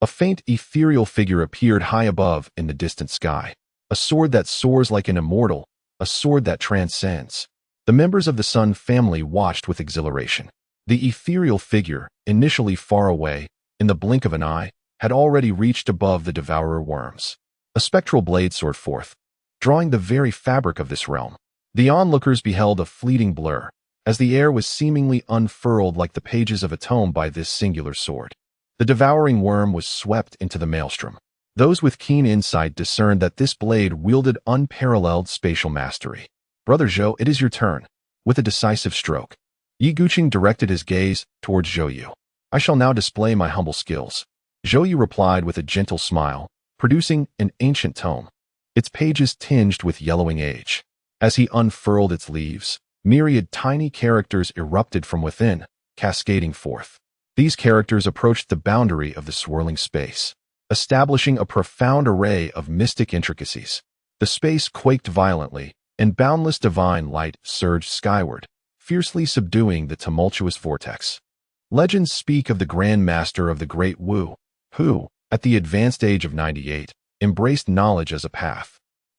Speaker 1: a faint ethereal figure appeared high above in the distant sky. A sword that soars like an immortal, a sword that transcends. The members of the Sun family watched with exhilaration. The ethereal figure, initially far away, in the blink of an eye, had already reached above the devourer worms. A spectral blade soared forth, drawing the very fabric of this realm. The onlookers beheld a fleeting blur, as the air was seemingly unfurled like the pages of a tome by this singular sword. The devouring worm was swept into the maelstrom. Those with keen insight discerned that this blade wielded unparalleled spatial mastery. Brother Zhou, it is your turn. With a decisive stroke, Yi Gucheng directed his gaze towards Zhou Yu. I shall now display my humble skills. Zhou Yu replied with a gentle smile, producing an ancient tome, its pages tinged with yellowing age. As he unfurled its leaves, myriad tiny characters erupted from within, cascading forth. These characters approached the boundary of the swirling space, establishing a profound array of mystic intricacies. The space quaked violently, and boundless divine light surged skyward, fiercely subduing the tumultuous vortex. Legends speak of the Grand Master of the Great Wu, who, at the advanced age of 98, embraced knowledge as a path.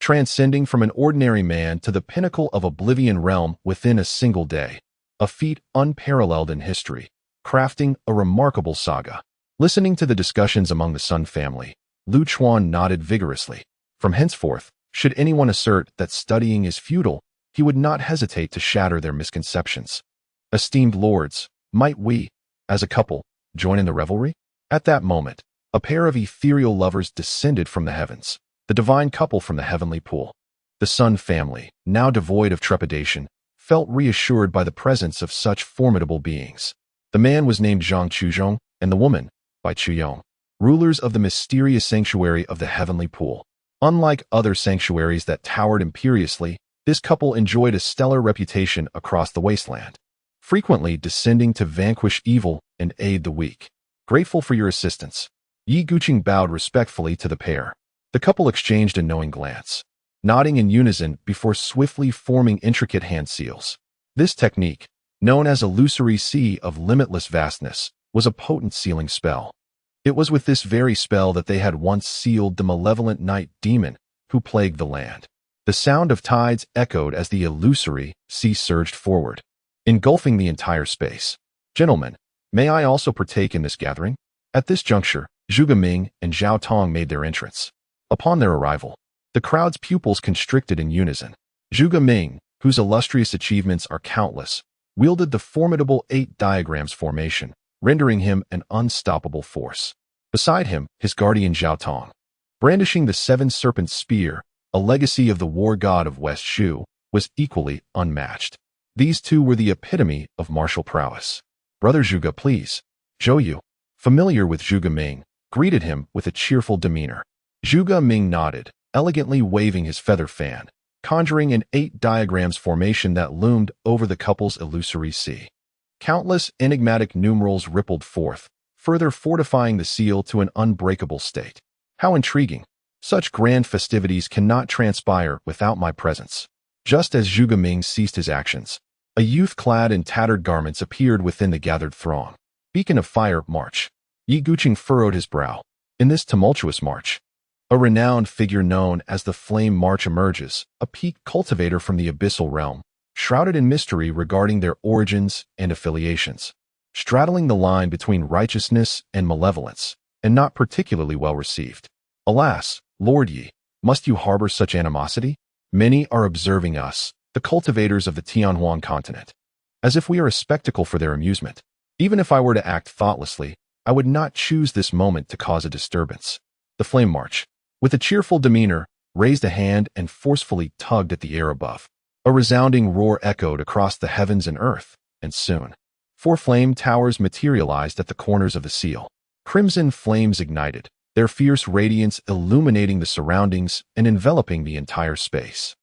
Speaker 1: transcending from an ordinary man to the pinnacle of oblivion realm within a single day, a feat unparalleled in history, crafting a remarkable saga. Listening to the discussions among the Sun family, Lu Chuan nodded vigorously. From henceforth, should anyone assert that studying is futile, he would not hesitate to shatter their misconceptions. Esteemed lords, might we, as a couple, join in the revelry? At that moment, a pair of ethereal lovers descended from the heavens, the divine couple from the heavenly pool. The Sun family, now devoid of trepidation, felt reassured by the presence of such formidable beings. The man was named Zhang Chuzhong, and the woman, by Chuyong, rulers of the mysterious sanctuary of the heavenly pool. Unlike other sanctuaries that towered imperiously, this couple enjoyed a stellar reputation across the wasteland, frequently descending to vanquish evil and aid the weak. Grateful for your assistance. Yi Guqing bowed respectfully to the pair. The couple exchanged a knowing glance, nodding in unison before swiftly forming intricate hand seals. This technique, known as illusory sea of limitless vastness, was a potent sealing spell. It was with this very spell that they had once sealed the malevolent night demon who plagued the land. The sound of tides echoed as the illusory sea surged forward, engulfing the entire space. Gentlemen, may I also partake in this gathering? At this juncture, Zhuge Ming and Zhao Tong made their entrance. Upon their arrival, the crowd's pupils constricted in unison. Zhuge Ming, whose illustrious achievements are countless, wielded the formidable 8 diagrams formation, rendering him an unstoppable force. Beside him, his guardian Zhao Tong, brandishing the 7 serpent spear, a legacy of the war god of West Shu, was equally unmatched. These two were the epitome of martial prowess. Brother Zhuge, please. Zhou Yu, familiar with Zhuge Ming, greeted him with a cheerful demeanor. Zhuge Ming nodded, elegantly waving his feather fan, conjuring an 8 diagrams formation that loomed over the couple's illusory sea. Countless enigmatic numerals rippled forth, further fortifying the seal to an unbreakable state. How intriguing! Such grand festivities cannot transpire without my presence. Just as Zhuge Ming ceased his actions, a youth clad in tattered garments appeared within the gathered throng. Beacon of fire, march. Yi Guqing furrowed his brow. In this tumultuous march, a renowned figure known as the Flame March emerges, a peak cultivator from the abyssal realm, shrouded in mystery regarding their origins and affiliations, straddling the line between righteousness and malevolence, and not particularly well received. Alas, Lord Yi, must you harbor such animosity? Many are observing us, the cultivators of the Tianhuan continent, as if we are a spectacle for their amusement. Even if I were to act thoughtlessly, I would not choose this moment to cause a disturbance. The Flame March, with a cheerful demeanor, raised a hand and forcefully tugged at the air above. A resounding roar echoed across the heavens and earth, and soon, 4 flame towers materialized at the corners of the seal. Crimson flames ignited, their fierce radiance illuminating the surroundings and enveloping the entire space.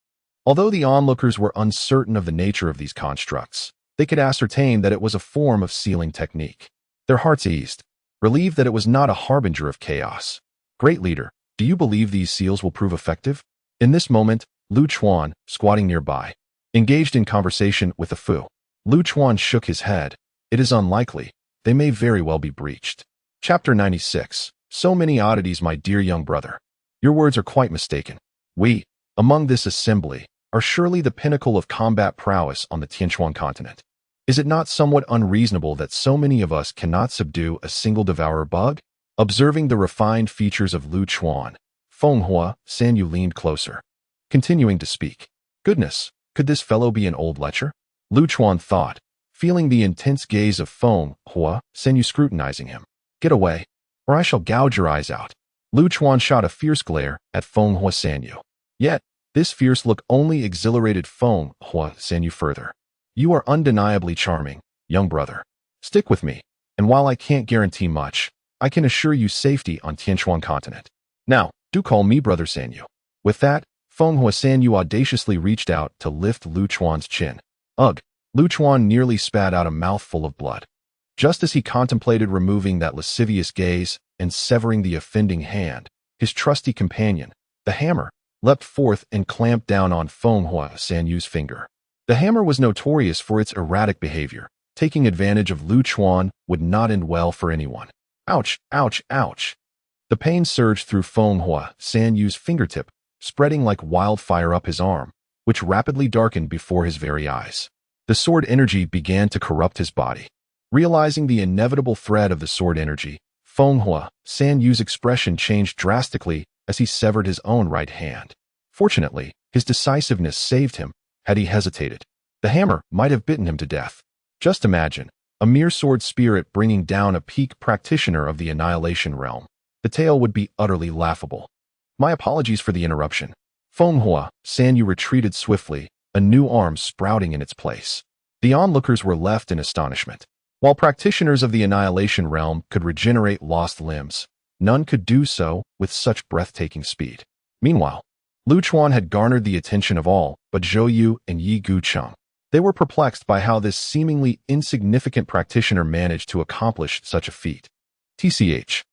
Speaker 1: Although the onlookers were uncertain of the nature of these constructs, they could ascertain that it was a form of sealing technique. Their hearts eased, relieved that it was not a harbinger of chaos. Great leader, do you believe these seals will prove effective? In this moment, Lu Chuan, squatting nearby, engaged in conversation with the Fu. Lu Chuan shook his head. It is unlikely. They may very well be breached. Chapter 96. So many oddities, my dear young brother. Your words are quite mistaken. We, among this assembly, are surely the pinnacle of combat prowess on the Tianchuan continent. Is it not somewhat unreasonable that so many of us cannot subdue a single devourer bug? Observing the refined features of Lu Chuan, Feng Hua Sanyu leaned closer, continuing to speak. Goodness, could this fellow be an old lecher? Lu Chuan thought, feeling the intense gaze of Feng Hua Sanyu scrutinizing him. Get away, or I shall gouge your eyes out. Lu Chuan shot a fierce glare at Feng Hua Sanyu. Yet, this fierce look only exhilarated Feng Hua Sanyu further. You are undeniably charming, young brother. Stick with me, and while I can't guarantee much, I can assure you safety on Tianchuan continent. Now, do call me Brother Sanyu. With that, Feng Hua Sanyu audaciously reached out to lift Lu Chuan's chin. Ugh! Lu Chuan nearly spat out a mouthful of blood. Just as he contemplated removing that lascivious gaze and severing the offending hand, his trusty companion, the hammer, leapt forth and clamped down on Feng Hua Sanyu's finger. The hammer was notorious for its erratic behavior. Taking advantage of Lu Chuan would not end well for anyone. Ouch, ouch, ouch. The pain surged through Feng Hua Sanyu's fingertip, spreading like wildfire up his arm, which rapidly darkened before his very eyes. The sword energy began to corrupt his body. Realizing the inevitable threat of the sword energy, Fenghua San Yu's expression changed drastically as he severed his own right hand. Fortunately, his decisiveness saved him. Had he hesitated, the hammer might have bitten him to death. Just imagine, a mere sword spirit bringing down a peak practitioner of the Annihilation realm. The tale would be utterly laughable. My apologies for the interruption. Fenghua San Yu retreated swiftly, a new arm sprouting in its place. The onlookers were left in astonishment. While practitioners of the Annihilation realm could regenerate lost limbs, none could do so with such breathtaking speed. Meanwhile, Lu Chuan had garnered the attention of all but Zhou Yu and Yi Gucheng. They were perplexed by how this seemingly insignificant practitioner managed to accomplish such a feat. TCH.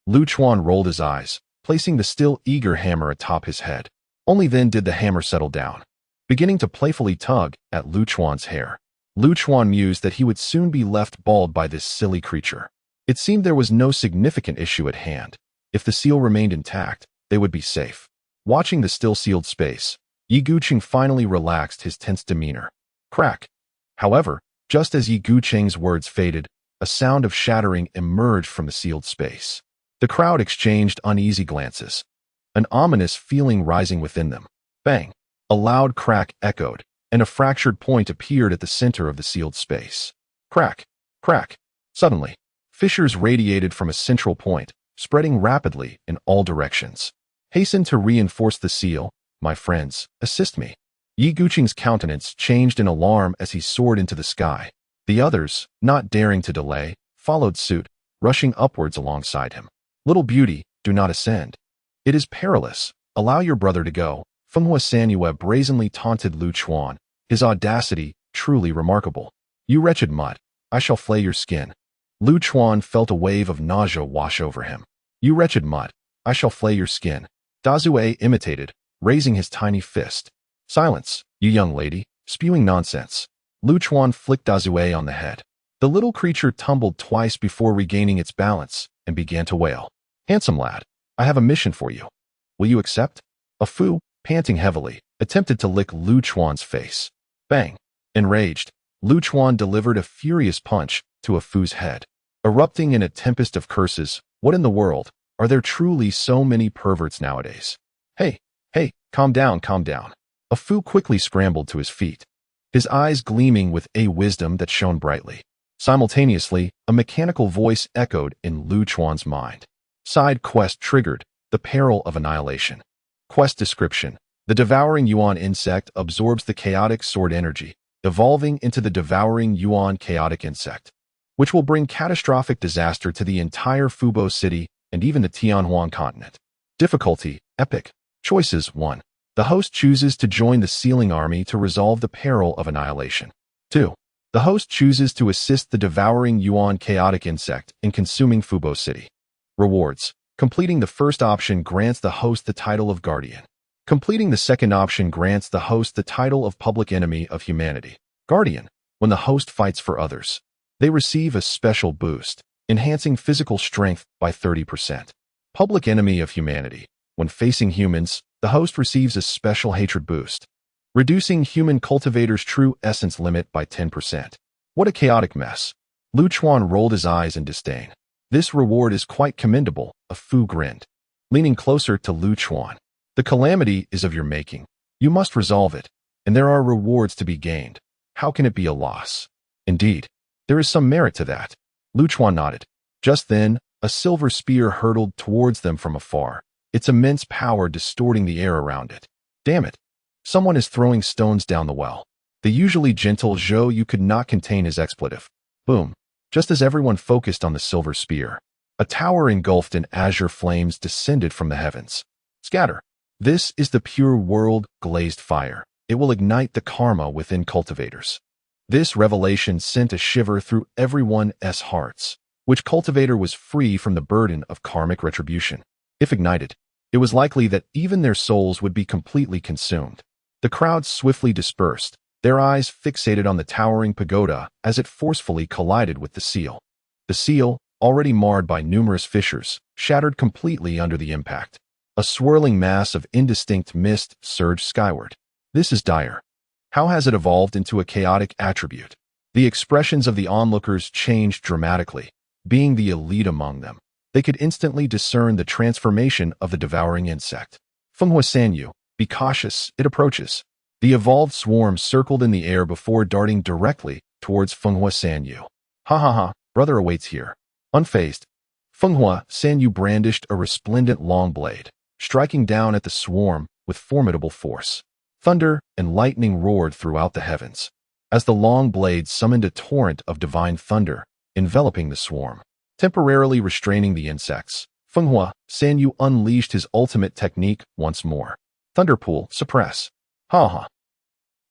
Speaker 1: Lu Chuan rolled his eyes, placing the still eager hammer atop his head. Only then did the hammer settle down, beginning to playfully tug at Lu Chuan's hair. Lu Chuan mused that he would soon be left bald by this silly creature. It seemed there was no significant issue at hand. If the seal remained intact, they would be safe. Watching the still sealed space, Yi Gucheng finally relaxed his tense demeanor. Crack. However, just as Yi Gucheng's words faded, a sound of shattering emerged from the sealed space. The crowd exchanged uneasy glances, an ominous feeling rising within them. Bang! A loud crack echoed, and a fractured point appeared at the center of the sealed space. Crack! Crack! Suddenly, fissures radiated from a central point, spreading rapidly in all directions. Hasten to reinforce the seal, my friends, assist me. Yi Gucheng's countenance changed in alarm as he soared into the sky. The others, not daring to delay, followed suit, rushing upwards alongside him. Little beauty, do not ascend. It is perilous. Allow your brother to go. Fenghua San brazenly taunted Lu Chuan, his audacity truly remarkable. You wretched mutt, I shall flay your skin. Lu Chuan felt a wave of nausea wash over him. You wretched mutt, I shall flay your skin. Dazue imitated, raising his tiny fist. Silence, you young lady, spewing nonsense. Lu Chuan flicked Dazue on the head. The little creature tumbled twice before regaining its balance and began to wail. Handsome lad, I have a mission for you. Will you accept? A Fu, panting heavily, attempted to lick Lu Chuan's face. Bang! Enraged, Lu Chuan delivered a furious punch to a Fu's head. Erupting in a tempest of curses, what in the world? Are there truly so many perverts nowadays? Hey, calm down, calm down. A Fu quickly scrambled to his feet, his eyes gleaming with a wisdom that shone brightly. Simultaneously, a mechanical voice echoed in Lu Chuan's mind. Side quest triggered, the peril of annihilation. Quest description. The devouring yuan insect absorbs the chaotic sword energy, evolving into the devouring yuan chaotic insect, which will bring catastrophic disaster to the entire Fubo city and even the Tianhuan continent. Difficulty, epic. Choices 1. The host chooses to join the sealing army to resolve the peril of annihilation. 2. The host chooses to assist the devouring yuan chaotic insect in consuming Fubo city. Rewards. Completing the first option grants the host the title of Guardian. Completing the second option grants the host the title of Public Enemy of Humanity. Guardian. When the host fights for others, they receive a special boost, enhancing physical strength by 30%. Public Enemy of Humanity. When facing humans, the host receives a special hatred boost, reducing human cultivators' true essence limit by 10%. What a chaotic mess. Lu Chuan rolled his eyes in disdain. This reward is quite commendable, a Fu grinned, leaning closer to Lu Chuan. The calamity is of your making. You must resolve it, and there are rewards to be gained. How can it be a loss? Indeed, there is some merit to that. Lu Chuan nodded. Just then, a silver spear hurtled towards them from afar, its immense power distorting the air around it. Damn it! Someone is throwing stones down the well. The usually gentle Zhou Yu could not contain his expletive. Boom! Just as everyone focused on the silver spear, a tower engulfed in azure flames descended from the heavens. Scatter! This is the pure world glazed fire. It will ignite the karma within cultivators. This revelation sent a shiver through everyone's hearts. Which cultivator was free from the burden of karmic retribution? If ignited, it was likely that even their souls would be completely consumed. The crowd swiftly dispersed, their eyes fixated on the towering pagoda as it forcefully collided with the seal. The seal, already marred by numerous fissures, shattered completely under the impact. A swirling mass of indistinct mist surged skyward. This is dire. How has it evolved into a chaotic attribute? The expressions of the onlookers changed dramatically. Being the elite among them, they could instantly discern the transformation of the devouring insect. Fenghua Sanyu, be cautious, it approaches. The evolved swarm circled in the air before darting directly towards Fenghua Sanyu. Ha ha ha, brother awaits here. Unfazed, Fenghua Sanyu brandished a resplendent long blade, striking down at the swarm with formidable force. Thunder and lightning roared throughout the heavens, as the long blade summoned a torrent of divine thunder, enveloping the swarm. Temporarily restraining the insects, Fenghua Sanyu unleashed his ultimate technique once more. Thunderpool, suppress. Ha ha.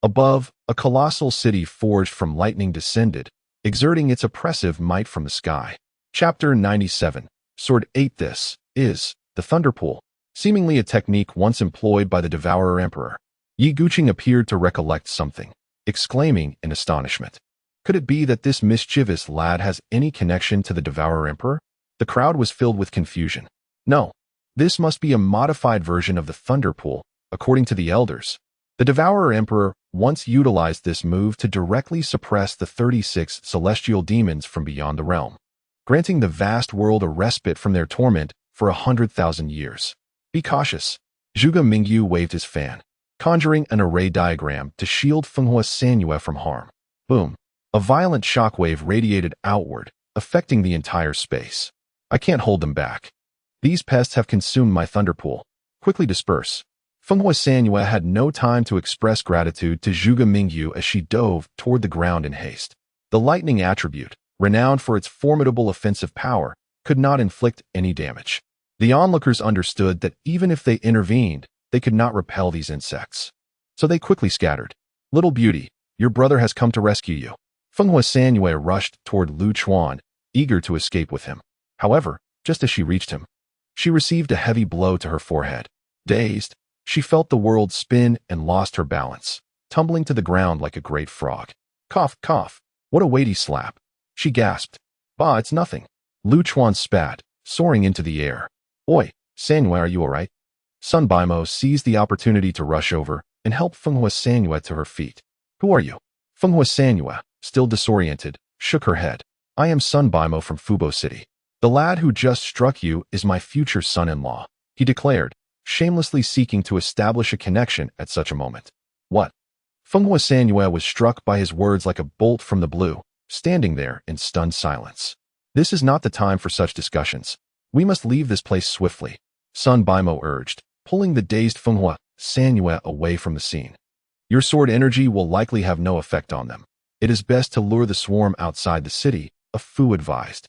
Speaker 1: Above, a colossal city forged from lightning descended, exerting its oppressive might from the sky. Chapter 97. Sword 8. This is the Thunderpool, seemingly a technique once employed by the Devourer Emperor. Yi Guqing appeared to recollect something, exclaiming in astonishment. Could it be that this mischievous lad has any connection to the Devourer Emperor? The crowd was filled with confusion. No, this must be a modified version of the Thunderpool, according to the elders. The Devourer Emperor once utilized this move to directly suppress the 36 celestial demons from beyond the realm, granting the vast world a respite from their torment for 100,000 years. Be cautious. Zhuge Mingyu waved his fan, conjuring an array diagram to shield Fenghua Sanyu from harm. Boom. A violent shockwave radiated outward, affecting the entire space. I can't hold them back. These pests have consumed my Thunderpool. Quickly disperse. Fenghua Sanyu had no time to express gratitude to Zhuge Mingyu as she dove toward the ground in haste. The lightning attribute, renowned for its formidable offensive power, could not inflict any damage. The onlookers understood that even if they intervened, they could not repel these insects. So they quickly scattered. Little beauty, your brother has come to rescue you. Fenghua Sanyu rushed toward Lu Chuan, eager to escape with him. However, just as she reached him, she received a heavy blow to her forehead. Dazed, she felt the world spin and lost her balance, tumbling to the ground like a great frog. Cough, cough. What a weighty slap. She gasped. Bah, it's nothing. Lu Chuan spat, soaring into the air. Oi, Sanyu, are you all right? Sun Baimo seized the opportunity to rush over and help Fenghua Sanyu to her feet. Who are you? Fenghua Sanyu, still disoriented, shook her head. I am Sun Baimo from Fubo City. The lad who just struck you is my future son-in-law, he declared, shamelessly seeking to establish a connection at such a moment. What? Fenghua Sanyu was struck by his words like a bolt from the blue, standing there in stunned silence. This is not the time for such discussions. We must leave this place swiftly, Sun Baimo urged, pulling the dazed Fenghua Sanyu away from the scene. Your sword energy will likely have no effect on them. It is best to lure the swarm outside the city, a Fu advised,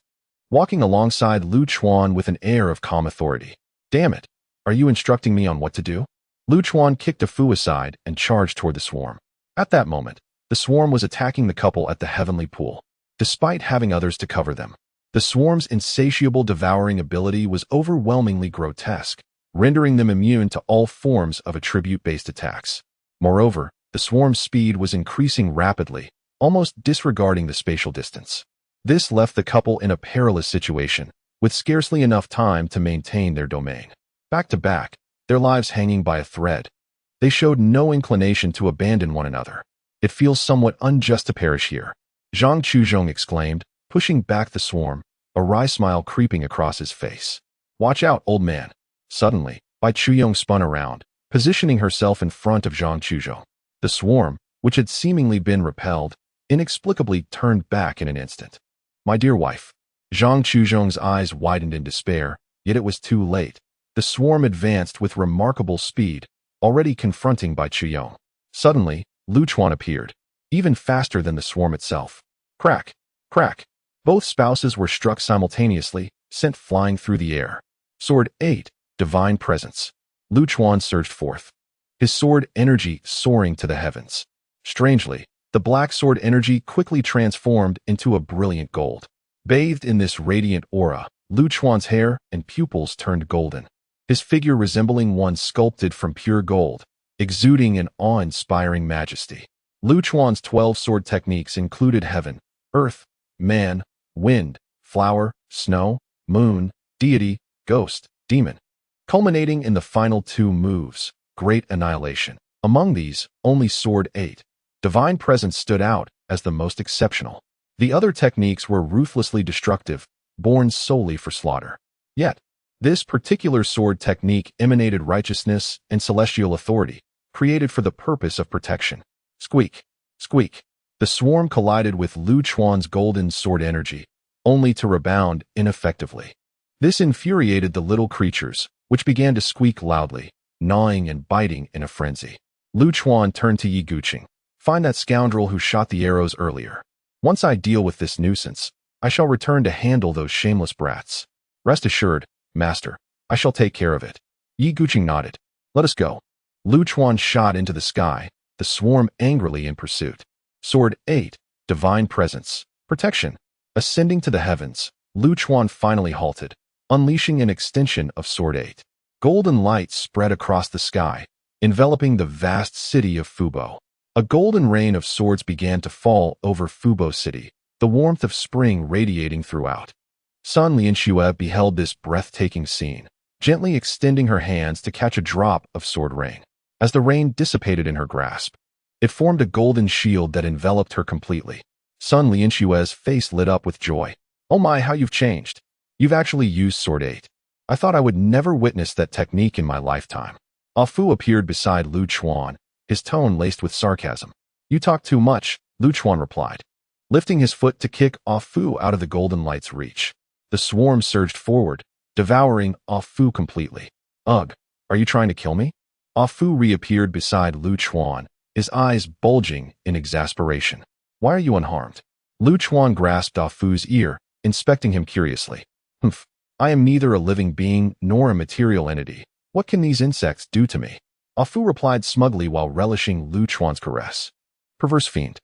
Speaker 1: walking alongside Lu Chuan with an air of calm authority. Damn it, are you instructing me on what to do? Lu Chuan kicked a Fu aside and charged toward the swarm. At that moment, the swarm was attacking the couple at the heavenly pool, despite having others to cover them. The swarm's insatiable devouring ability was overwhelmingly grotesque, rendering them immune to all forms of attribute-based attacks. Moreover, the swarm's speed was increasing rapidly, almost disregarding the spatial distance. This left the couple in a perilous situation, with scarcely enough time to maintain their domain. Back to back, their lives hanging by a thread, they showed no inclination to abandon one another. It feels somewhat unjust to perish here, Zhang Chuzhong exclaimed, pushing back the swarm, a wry smile creeping across his face. Watch out, old man. Suddenly, Bai Chuyong spun around, positioning herself in front of Zhang Chuzhong. The swarm, which had seemingly been repelled, inexplicably turned back in an instant. My dear wife. Zhang Chuzhong's eyes widened in despair, yet it was too late. The swarm advanced with remarkable speed, already confronting Bai Chuyong. Suddenly, Lu Chuan appeared, even faster than the swarm itself. Crack! Crack! Both spouses were struck simultaneously, sent flying through the air. Sword 8, Divine Presence. Lu Chuan surged forth, his sword energy soaring to the heavens. Strangely, the black sword energy quickly transformed into a brilliant gold. Bathed in this radiant aura, Lu Chuan's hair and pupils turned golden, his figure resembling one sculpted from pure gold, exuding an awe-inspiring majesty. Lu Chuan's 12 sword techniques included heaven, earth, man, wind, flower, snow, moon, deity, ghost, demon. culminating in the final two moves, Great Annihilation. Among these, only Sword 8, Divine Presence, stood out as the most exceptional. The other techniques were ruthlessly destructive, born solely for slaughter. Yet, this particular sword technique emanated righteousness and celestial authority, created for the purpose of protection. Squeak, squeak. The swarm collided with Lu Chuan's golden sword energy, only to rebound ineffectively. This infuriated the little creatures, which began to squeak loudly, gnawing and biting in a frenzy. Lu Chuan turned to Yi Guqing. Find that scoundrel who shot the arrows earlier. Once I deal with this nuisance, I shall return to handle those shameless brats. Rest assured, master, I shall take care of it. Yi Guqing nodded. Let us go. Lu Chuan shot into the sky, the swarm angrily in pursuit. Sword 8, Divine Presence, Protection. Ascending to the heavens, Lu Chuan finally halted, unleashing an extension of Sword 8. Golden light spread across the sky, enveloping the vast city of Fubo. A golden rain of swords began to fall over Fubo City, the warmth of spring radiating throughout. Sun Lianxue beheld this breathtaking scene, gently extending her hands to catch a drop of sword rain. As the rain dissipated in her grasp, it formed a golden shield that enveloped her completely. Sun Lianxue's face lit up with joy. Oh my, how you've changed. You've actually used Sword 8. I thought I would never witness that technique in my lifetime. Ah Fu appeared beside Lu Chuan, his tone laced with sarcasm. You talk too much, Lu Chuan replied, lifting his foot to kick Ah Fu out of the golden light's reach. The swarm surged forward, devouring Ah Fu completely. Ugh, are you trying to kill me? Ah Fu reappeared beside Lu Chuan, his eyes bulging in exasperation. Why are you unharmed? Lu Chuan grasped Ah Fu's ear, inspecting him curiously. Humph, I am neither a living being nor a material entity. What can these insects do to me? Ah Fu replied smugly while relishing Lu Chuan's caress. Perverse fiend.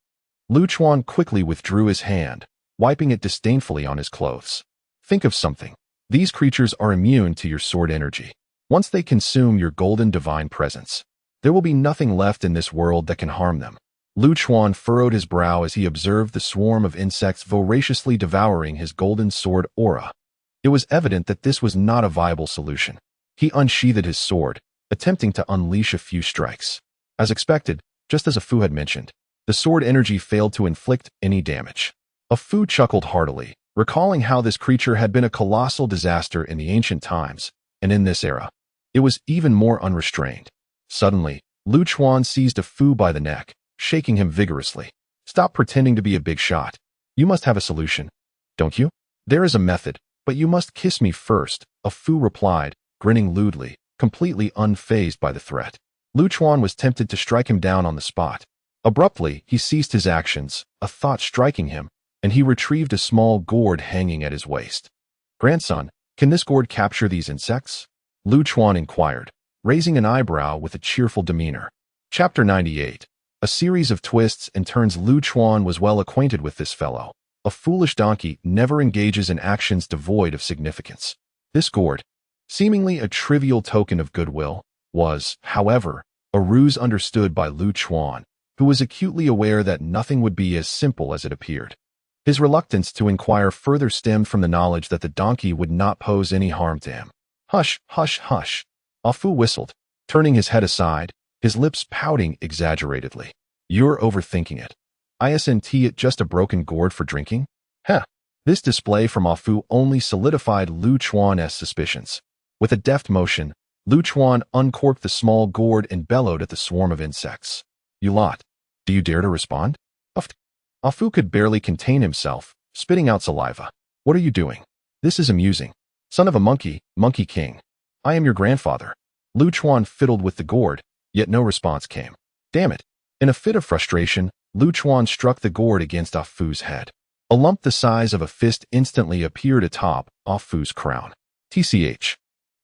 Speaker 1: Lu Chuan quickly withdrew his hand, wiping it disdainfully on his clothes. Think of something. These creatures are immune to your sword energy. Once they consume your golden divine presence, there will be nothing left in this world that can harm them. Lu Chuan furrowed his brow as he observed the swarm of insects voraciously devouring his golden sword aura. It was evident that this was not a viable solution. He unsheathed his sword, attempting to unleash a few strikes. As expected, just as Ah Fu had mentioned, the sword energy failed to inflict any damage. Ah Fu chuckled heartily, recalling how this creature had been a colossal disaster in the ancient times, and in this era, it was even more unrestrained. Suddenly, Lu Chuan seized Ah Fu by the neck, shaking him vigorously. Stop pretending to be a big shot. You must have a solution, don't you? There is a method, but you must kiss me first, Ah Fu replied, grinning lewdly, completely unfazed by the threat. Lu Chuan was tempted to strike him down on the spot. Abruptly, he ceased his actions, a thought striking him, and he retrieved a small gourd hanging at his waist. Grandson, can this gourd capture these insects? Lu Chuan inquired, raising an eyebrow with a cheerful demeanor. Chapter 98. A series of twists and turns. Lu Chuan was well acquainted with this fellow. A foolish donkey never engages in actions devoid of significance. This gourd, seemingly a trivial token of goodwill, was, however, a ruse understood by Lu Chuan, who was acutely aware that nothing would be as simple as it appeared. His reluctance to inquire further stemmed from the knowledge that the donkey would not pose any harm to him. Hush, hush, hush. Ah Fu whistled, turning his head aside, his lips pouting exaggeratedly. You're overthinking it. Isn't it just a broken gourd for drinking? Heh. This display from Ah Fu only solidified Lu Chuan's suspicions. With a deft motion, Lu Chuan uncorked the small gourd and bellowed at the swarm of insects. You lot. Do you dare to respond? Uffed. Ah Fu could barely contain himself, spitting out saliva. What are you doing? This is amusing. Son of a monkey, Monkey King. I am your grandfather. Lu Chuan fiddled with the gourd, yet no response came. Damn it. In a fit of frustration, Lu Chuan struck the gourd against Ah Fu's head. A lump the size of a fist instantly appeared atop Ah Fu's crown. TCH.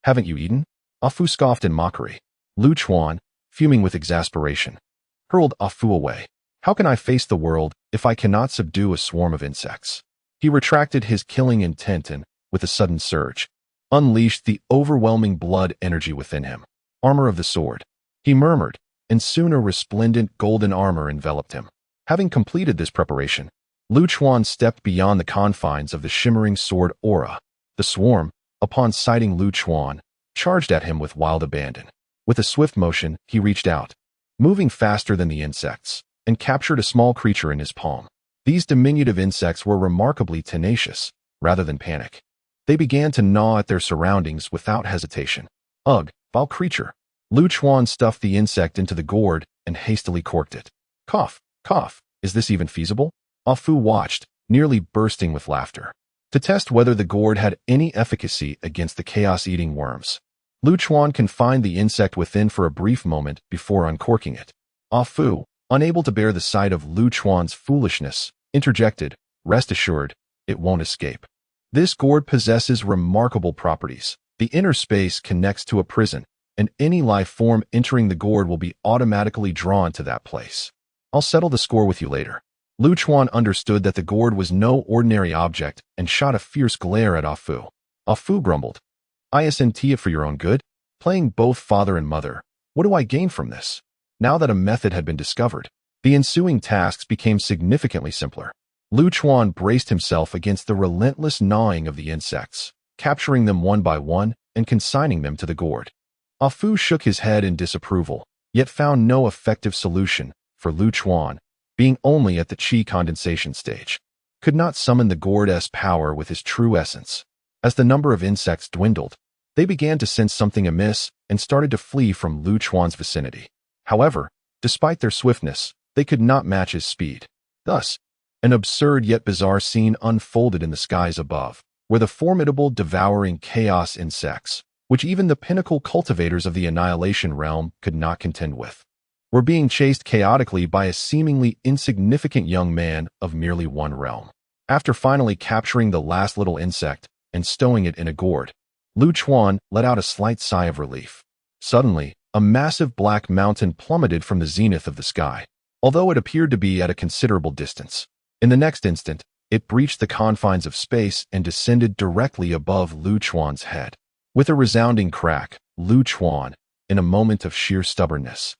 Speaker 1: Haven't you eaten? Ah Fu scoffed in mockery. Lu Chuan, fuming with exasperation, hurled Ah Fu away. How can I face the world if I cannot subdue a swarm of insects? He retracted his killing intent and, with a sudden surge, unleashed the overwhelming blood energy within him. Armor of the sword, he murmured, and soon a resplendent golden armor enveloped him. Having completed this preparation, Lu Chuan stepped beyond the confines of the shimmering sword aura. The swarm, upon sighting Lu Chuan, charged at him with wild abandon. With a swift motion, he reached out, moving faster than the insects, and captured a small creature in his palm. These diminutive insects were remarkably tenacious, rather than panic. They began to gnaw at their surroundings without hesitation. Ugh, foul creature. Lu Chuan stuffed the insect into the gourd and hastily corked it. Cough, cough, is this even feasible? Ah Fu watched, nearly bursting with laughter. To test whether the gourd had any efficacy against the chaos-eating worms, Lu Chuan confined the insect within for a brief moment before uncorking it. Ah Fu, unable to bear the sight of Lu Chuan's foolishness, interjected, "Rest assured, it won't escape. This gourd possesses remarkable properties. The inner space connects to a prison, and any life form entering the gourd will be automatically drawn to that place. I'll settle the score with you later." Lu Chuan understood that the gourd was no ordinary object and shot a fierce glare at Ah Fu. Ah Fu grumbled, "Isn't it for your own good? Playing both father and mother, what do I gain from this?" Now that a method had been discovered, the ensuing tasks became significantly simpler. Lu Chuan braced himself against the relentless gnawing of the insects, capturing them one by one and consigning them to the gourd. Ah Fu shook his head in disapproval, yet found no effective solution, for Lu Chuan, being only at the qi condensation stage, could not summon the gourd's power with his true essence. As the number of insects dwindled, they began to sense something amiss and started to flee from Lu Chuan's vicinity. However, despite their swiftness, they could not match his speed. Thus, an absurd yet bizarre scene unfolded in the skies above, where the formidable devouring chaos insects, which even the pinnacle cultivators of the annihilation realm could not contend with, were being chased chaotically by a seemingly insignificant young man of merely one realm. After finally capturing the last little insect and stowing it in a gourd, Lu Chuan let out a slight sigh of relief. Suddenly, a massive black mountain plummeted from the zenith of the sky, although it appeared to be at a considerable distance. In the next instant, it breached the confines of space and descended directly above Lu Chuan's head. With a resounding crack, Lu Chuan, in a moment of sheer stubbornness,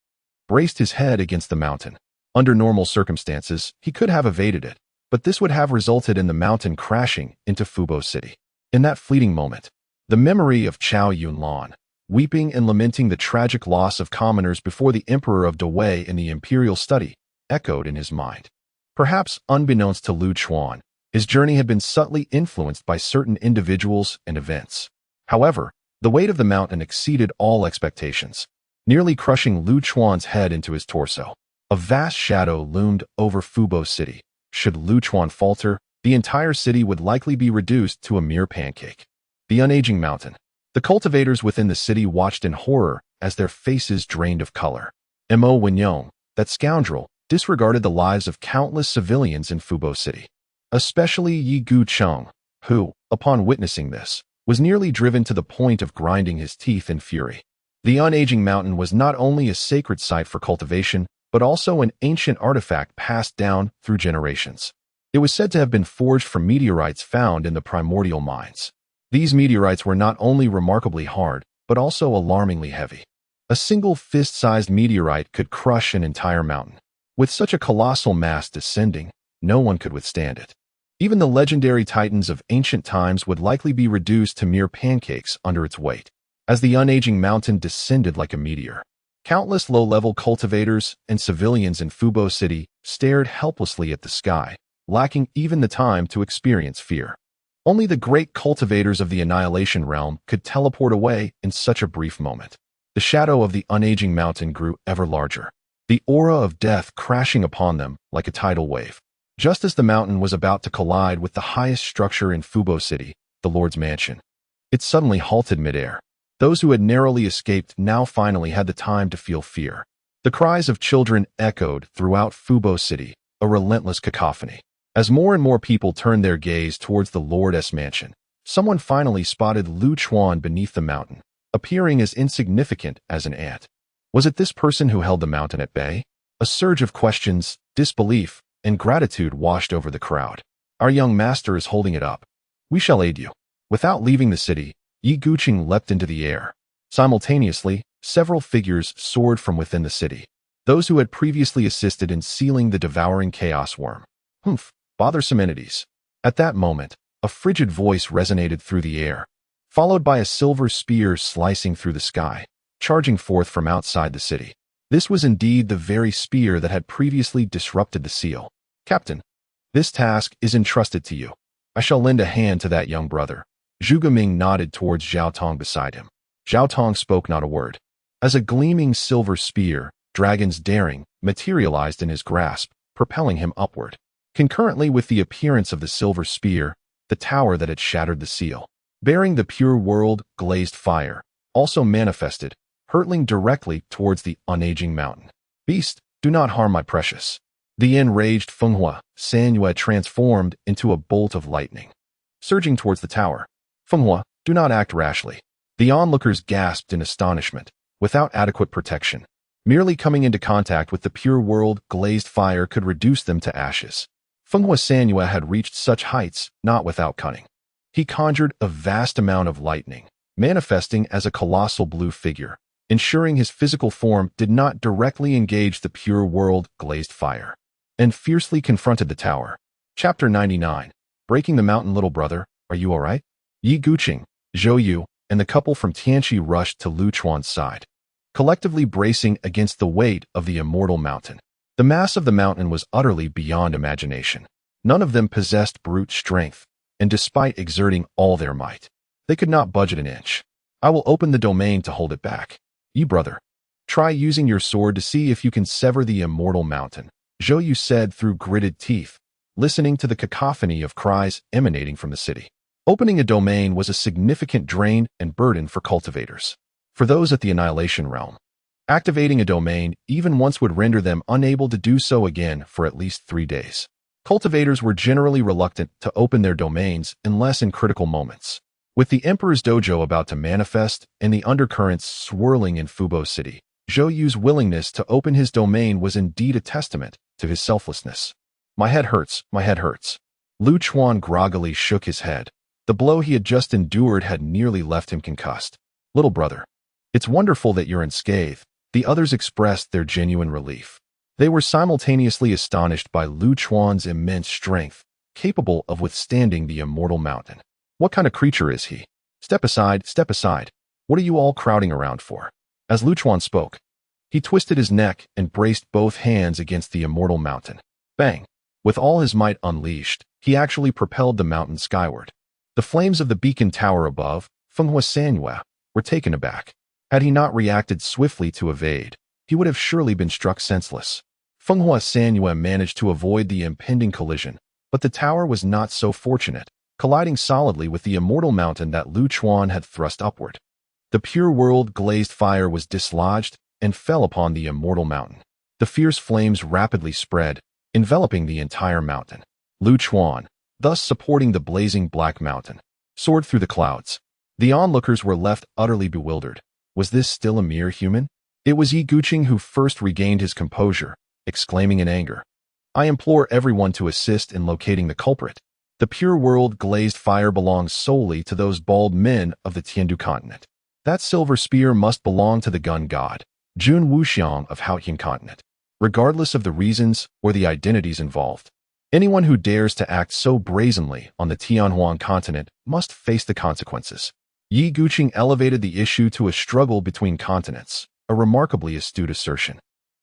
Speaker 1: braced his head against the mountain. Under normal circumstances, he could have evaded it, but this would have resulted in the mountain crashing into Fubo City. In that fleeting moment, the memory of Chao Yunlan, weeping and lamenting the tragic loss of commoners before the Emperor of Dawei in the imperial study, echoed in his mind. Perhaps unbeknownst to Lu Chuan, his journey had been subtly influenced by certain individuals and events. However, the weight of the mountain exceeded all expectations, nearly crushing Lu Chuan's head into his torso. A vast shadow loomed over Fubo City. Should Lu Chuan falter, the entire city would likely be reduced to a mere pancake. The unaging mountain. The cultivators within the city watched in horror as their faces drained of color. Mo Wenyong, that scoundrel, disregarded the lives of countless civilians in Fubo City, especially Yi Gucheng, who, upon witnessing this, was nearly driven to the point of grinding his teeth in fury. The unaging mountain was not only a sacred site for cultivation, but also an ancient artifact passed down through generations. It was said to have been forged from meteorites found in the primordial mines. These meteorites were not only remarkably hard, but also alarmingly heavy. A single fist-sized meteorite could crush an entire mountain. With such a colossal mass descending, no one could withstand it. Even the legendary titans of ancient times would likely be reduced to mere pancakes under its weight. As the unaging mountain descended like a meteor, countless low-level cultivators and civilians in Fubo City stared helplessly at the sky, lacking even the time to experience fear. Only the great cultivators of the annihilation realm could teleport away in such a brief moment. The shadow of the unaging mountain grew ever larger, the aura of death crashing upon them like a tidal wave. Just as the mountain was about to collide with the highest structure in Fubo City, the Lord's Mansion, it suddenly halted midair. Those who had narrowly escaped now finally had the time to feel fear. The cries of children echoed throughout Fubo City, a relentless cacophony. As more and more people turned their gaze towards the Lord's Mansion, someone finally spotted Lu Chuan beneath the mountain, appearing as insignificant as an ant. Was it this person who held the mountain at bay? A surge of questions, disbelief, and gratitude washed over the crowd. Our young master is holding it up. We shall aid you. Without leaving the city, Yi Gucheng leapt into the air. Simultaneously, several figures soared from within the city. Those who had previously assisted in sealing the devouring chaos worm. Humph, bothersome entities. At that moment, a frigid voice resonated through the air. followed by a silver spear slicing through the sky, charging forth from outside the city. This was indeed the very spear that had previously disrupted the seal. Captain, this task is entrusted to you. I shall lend a hand to that young brother. Zhuge Ming nodded towards Zhao Tong beside him. Zhao Tong spoke not a word. As a gleaming silver spear, Dragon's daring, materialized in his grasp, propelling him upward. Concurrently with the appearance of the silver spear, the tower that had shattered the seal, bearing the pure world glazed fire, also manifested, hurtling directly towards the unaging mountain. Beast, do not harm my precious. The enraged Fenghua Sanyue transformed into a bolt of lightning, surging towards the tower. Fenghua, do not act rashly. The onlookers gasped in astonishment. Without adequate protection, merely coming into contact with the pure world glazed fire could reduce them to ashes. Fenghua Sanyue had reached such heights not without cunning. He conjured a vast amount of lightning, manifesting as a colossal blue figure, ensuring his physical form did not directly engage the pure world glazed fire, and fiercely confronted the tower. Chapter 99. Breaking the Mountain. Little brother, are you all right? Yi Guqing, Zhou Yu, and the couple from Tianqi rushed to Lu Chuan's side, collectively bracing against the weight of the immortal mountain. The mass of the mountain was utterly beyond imagination. None of them possessed brute strength, and despite exerting all their might, they could not budge it an inch. I will open the domain to hold it back. Yi brother, try using your sword to see if you can sever the immortal mountain, Zhou Yu said through gritted teeth, listening to the cacophony of cries emanating from the city. Opening a domain was a significant drain and burden for cultivators. For those at the Annihilation Realm, activating a domain even once would render them unable to do so again for at least 3 days. Cultivators were generally reluctant to open their domains unless in critical moments. With the Emperor's Dojo about to manifest and the undercurrents swirling in Fubo City, Zhou Yu's willingness to open his domain was indeed a testament to his selflessness. My head hurts, my head hurts. Lu Chuan groggily shook his head. The blow he had just endured had nearly left him concussed. Little brother, it's wonderful that you're unscathed. The others expressed their genuine relief. They were simultaneously astonished by Lu Chuan's immense strength, capable of withstanding the immortal mountain. What kind of creature is he? Step aside, step aside. What are you all crowding around for? As Lu Chuan spoke, he twisted his neck and braced both hands against the immortal mountain. Bang! With all his might unleashed, he actually propelled the mountain skyward. The flames of the beacon tower above, Fenghua Sanyue, were taken aback. Had he not reacted swiftly to evade, he would have surely been struck senseless. Fenghua Sanyue managed to avoid the impending collision, but the tower was not so fortunate, colliding solidly with the immortal mountain that Lu Chuan had thrust upward. The pure world glazed fire was dislodged and fell upon the immortal mountain. The fierce flames rapidly spread, enveloping the entire mountain. Lu Chuan, thus supporting the blazing black mountain, soared through the clouds. The onlookers were left utterly bewildered. Was this still a mere human? It was Yi Guqing who first regained his composure, exclaiming in anger, I implore everyone to assist in locating the culprit. The pure world glazed fire belongs solely to those bald men of the Tiandu continent. That silver spear must belong to the gun god, Jun Wuxiang of Haotian continent, regardless of the reasons or the identities involved. Anyone who dares to act so brazenly on the Tianhuan continent must face the consequences. Yi Guqing elevated the issue to a struggle between continents, a remarkably astute assertion.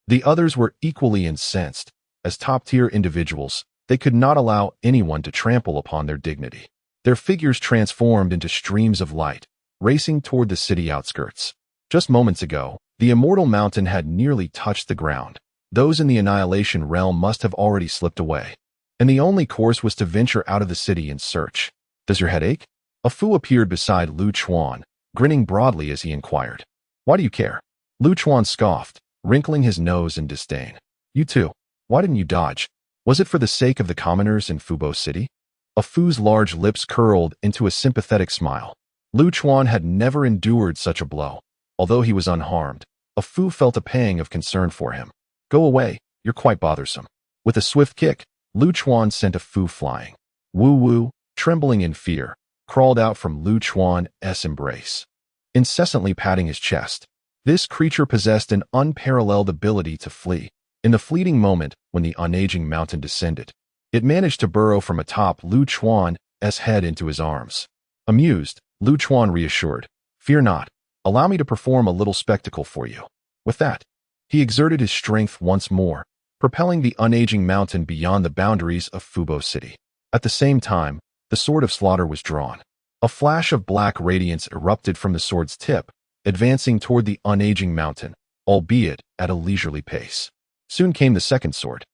Speaker 1: The others were equally incensed. As top-tier individuals, they could not allow anyone to trample upon their dignity. Their figures transformed into streams of light, racing toward the city outskirts. Just moments ago, the immortal mountain had nearly touched the ground. Those in the Annihilation Realm must have already slipped away, and the only course was to venture out of the city in search. Does your head ache? A Fu appeared beside Lu Chuan, grinning broadly as he inquired. Why do you care? Lu Chuan scoffed, wrinkling his nose in disdain. You too. Why didn't you dodge? Was it for the sake of the commoners in Fubo City? A Fu's large lips curled into a sympathetic smile. Lu Chuan had never endured such a blow. Although he was unharmed, a Fu felt a pang of concern for him. Go away, you're quite bothersome. With a swift kick, Lu Chuan sent a Fu flying. Wu Wu, trembling in fear, crawled out from Lu Chuan's embrace, incessantly patting his chest. This creature possessed an unparalleled ability to flee. In the fleeting moment when the unaging mountain descended, it managed to burrow from atop Lu Chuan's head into his arms. Amused, Lu Chuan reassured. Fear not. Allow me to perform a little spectacle for you. With that, he exerted his strength once more, propelling the unaging mountain beyond the boundaries of Fubo City. At the same time, the sword of slaughter was drawn. A flash of black radiance erupted from the sword's tip, advancing toward the unaging mountain, albeit at a leisurely pace. Soon came the second sword,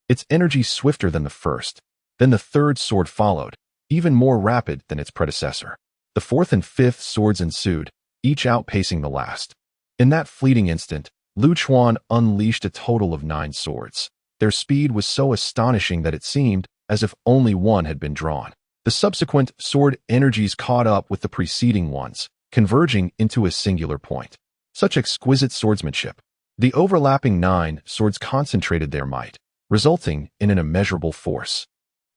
Speaker 1: its energy swifter than the first. Then the third sword followed, even more rapid than its predecessor. The fourth and fifth swords ensued, each outpacing the last. In that fleeting instant, Lu Chuan unleashed a total of 9 swords. Their speed was so astonishing that it seemed as if only one had been drawn. The subsequent sword energies caught up with the preceding ones, converging into a singular point. Such exquisite swordsmanship. The overlapping 9 swords concentrated their might, resulting in an immeasurable force.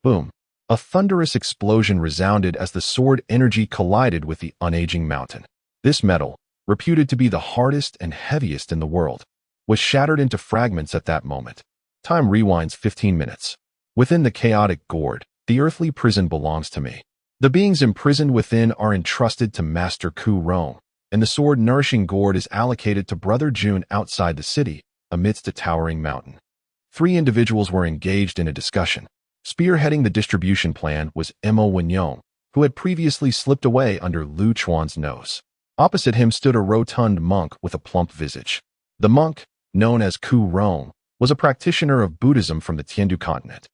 Speaker 1: Boom! A thunderous explosion resounded as the sword energy collided with the unaging mountain. This metal, reputed to be the hardest and heaviest in the world, was shattered into fragments at that moment. Time rewinds 15 minutes. Within the chaotic gourd, the earthly prison belongs to me. The beings imprisoned within are entrusted to Master Ku Rong, and the sword-nourishing gourd is allocated to Brother Jun outside the city, amidst a towering mountain. 3 individuals were engaged in a discussion. Spearheading the distribution plan was Mo Wenyong, who had previously slipped away under Lu Chuan's nose. Opposite him stood a rotund monk with a plump visage. The monk, known as Ku Rong, was a practitioner of Buddhism from the Tiandu continent.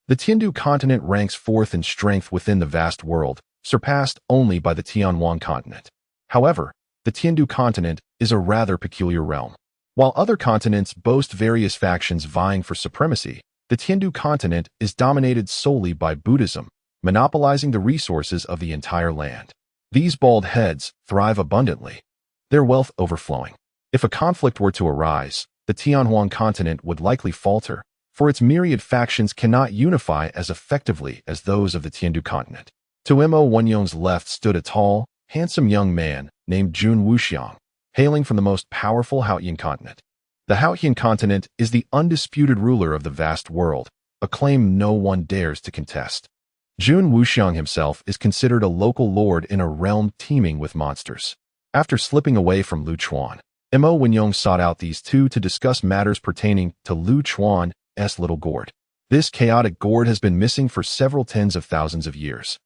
Speaker 1: The Tiandu continent ranks 4th in strength within the vast world, surpassed only by the Tianwan continent. However, the Tiandu continent is a rather peculiar realm. While other continents boast various factions vying for supremacy, the Tiandu continent is dominated solely by Buddhism, monopolizing the resources of the entire land. These bald heads thrive abundantly, their wealth overflowing. If a conflict were to arise, the Tianhuan continent would likely falter, for its myriad factions cannot unify as effectively as those of the Tiandu continent. To Mo Wenyong's left stood a tall, handsome young man named Jun Wuxiang, hailing from the most powerful Haotian continent. The Haotian continent is the undisputed ruler of the vast world, a claim no one dares to contest. Jun Wuxiang himself is considered a local lord in a realm teeming with monsters. After slipping away from Lu Chuan, Mo Wenyong sought out these two to discuss matters pertaining to Lu Chuan's little gourd. This chaotic gourd has been missing for several tens of thousands of years,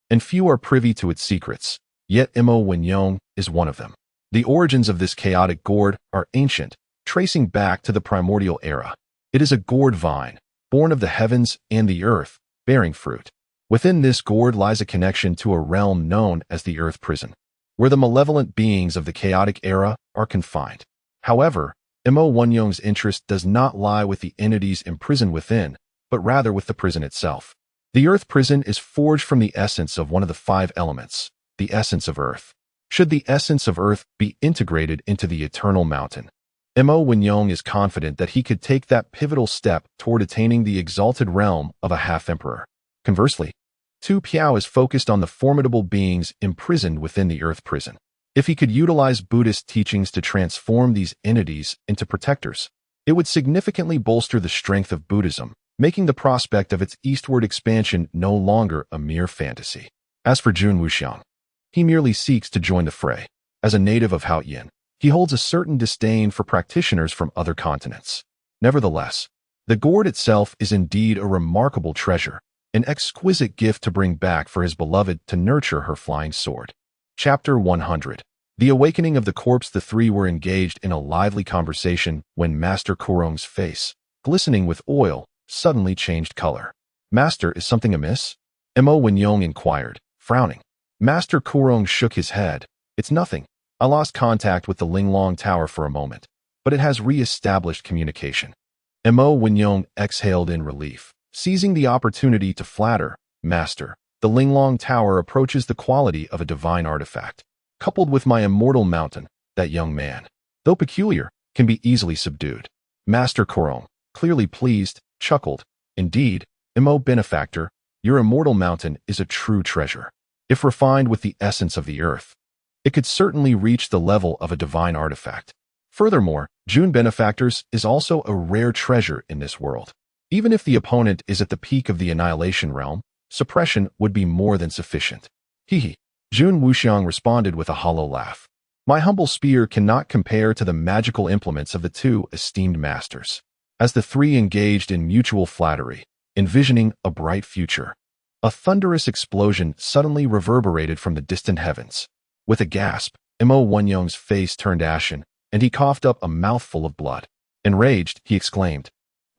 Speaker 1: and few are privy to its secrets, yet Mo Wenyong is one of them. The origins of this chaotic gourd are ancient, tracing back to the primordial era. It is a gourd vine, born of the heavens and the earth, bearing fruit. Within this gourd lies a connection to a realm known as the Earth Prison, where the malevolent beings of the chaotic era are confined. However, Mo Wenyong's interest does not lie with the entities imprisoned within, but rather with the prison itself. The Earth Prison is forged from the essence of one of the 5 elements, the essence of Earth. Should the essence of Earth be integrated into the eternal mountain, Mo Wenyong is confident that he could take that pivotal step toward attaining the exalted realm of a half-emperor. Conversely, Tu Piao is focused on the formidable beings imprisoned within the Earth Prison. If he could utilize Buddhist teachings to transform these entities into protectors, it would significantly bolster the strength of Buddhism, making the prospect of its eastward expansion no longer a mere fantasy. As for Jun Wuxiang, he merely seeks to join the fray. As a native of Haotian, he holds a certain disdain for practitioners from other continents. Nevertheless, the gourd itself is indeed a remarkable treasure, an exquisite gift to bring back for his beloved to nurture her flying sword. Chapter 100. The awakening of the corpse. The 3 were engaged in a lively conversation when Master Kurong's face, glistening with oil, suddenly changed color. Master, is something amiss? Mo Wenyong inquired, frowning. Master Kurong shook his head. It's nothing. I lost contact with the Linglong Tower for a moment, but it has re-established communication. Mo Wenyong exhaled in relief, seizing the opportunity to flatter. Master, the Linglong Tower approaches the quality of a divine artifact. Coupled with my immortal mountain, that young man, though peculiar, can be easily subdued. Master Kurong, clearly pleased, chuckled. Indeed, Mo benefactor, your immortal mountain is a true treasure. If refined with the essence of the earth, it could certainly reach the level of a divine artifact. Furthermore, Jun Benefactors is also a rare treasure in this world. Even if the opponent is at the peak of the annihilation realm, suppression would be more than sufficient. Hee. Jun Wuxiang responded with a hollow laugh. My humble spear cannot compare to the magical implements of the two esteemed masters. As the three engaged in mutual flattery, envisioning a bright future, a thunderous explosion suddenly reverberated from the distant heavens. With a gasp, Mo Wenyong's face turned ashen, and he coughed up a mouthful of blood. Enraged, he exclaimed,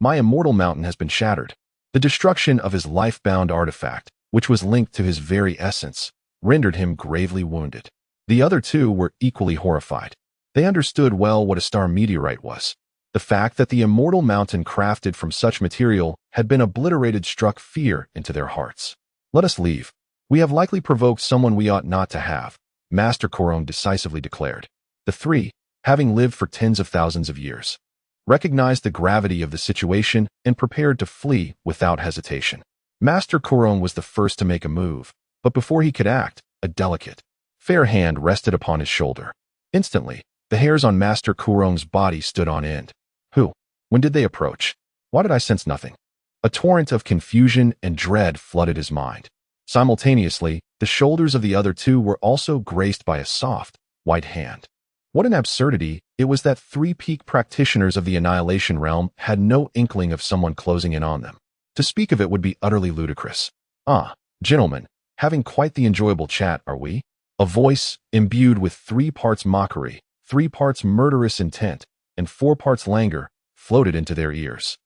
Speaker 1: "My immortal mountain has been shattered." The destruction of his life-bound artifact, which was linked to his very essence, rendered him gravely wounded. The other two were equally horrified. They understood well what a star meteorite was. The fact that the immortal mountain crafted from such material had been obliterated struck fear into their hearts. "Let us leave. We have likely provoked someone we ought not to have," Master Korong decisively declared. The three, having lived for tens of thousands of years, recognized the gravity of the situation and prepared to flee without hesitation. Master Korong was the first to make a move, but before he could act, a delicate, fair hand rested upon his shoulder. Instantly, the hairs on Master Korong's body stood on end. Who? When did they approach? Why did I sense nothing? A torrent of confusion and dread flooded his mind. Simultaneously, the shoulders of the other two were also graced by a soft, white hand. What an absurdity it was that three peak practitioners of the Annihilation Realm had no inkling of someone closing in on them. To speak of it would be utterly ludicrous. "Ah, gentlemen, having quite the enjoyable chat, are we?" A voice, imbued with 3 parts mockery, 3 parts murderous intent, and 4 parts languor, floated into their ears.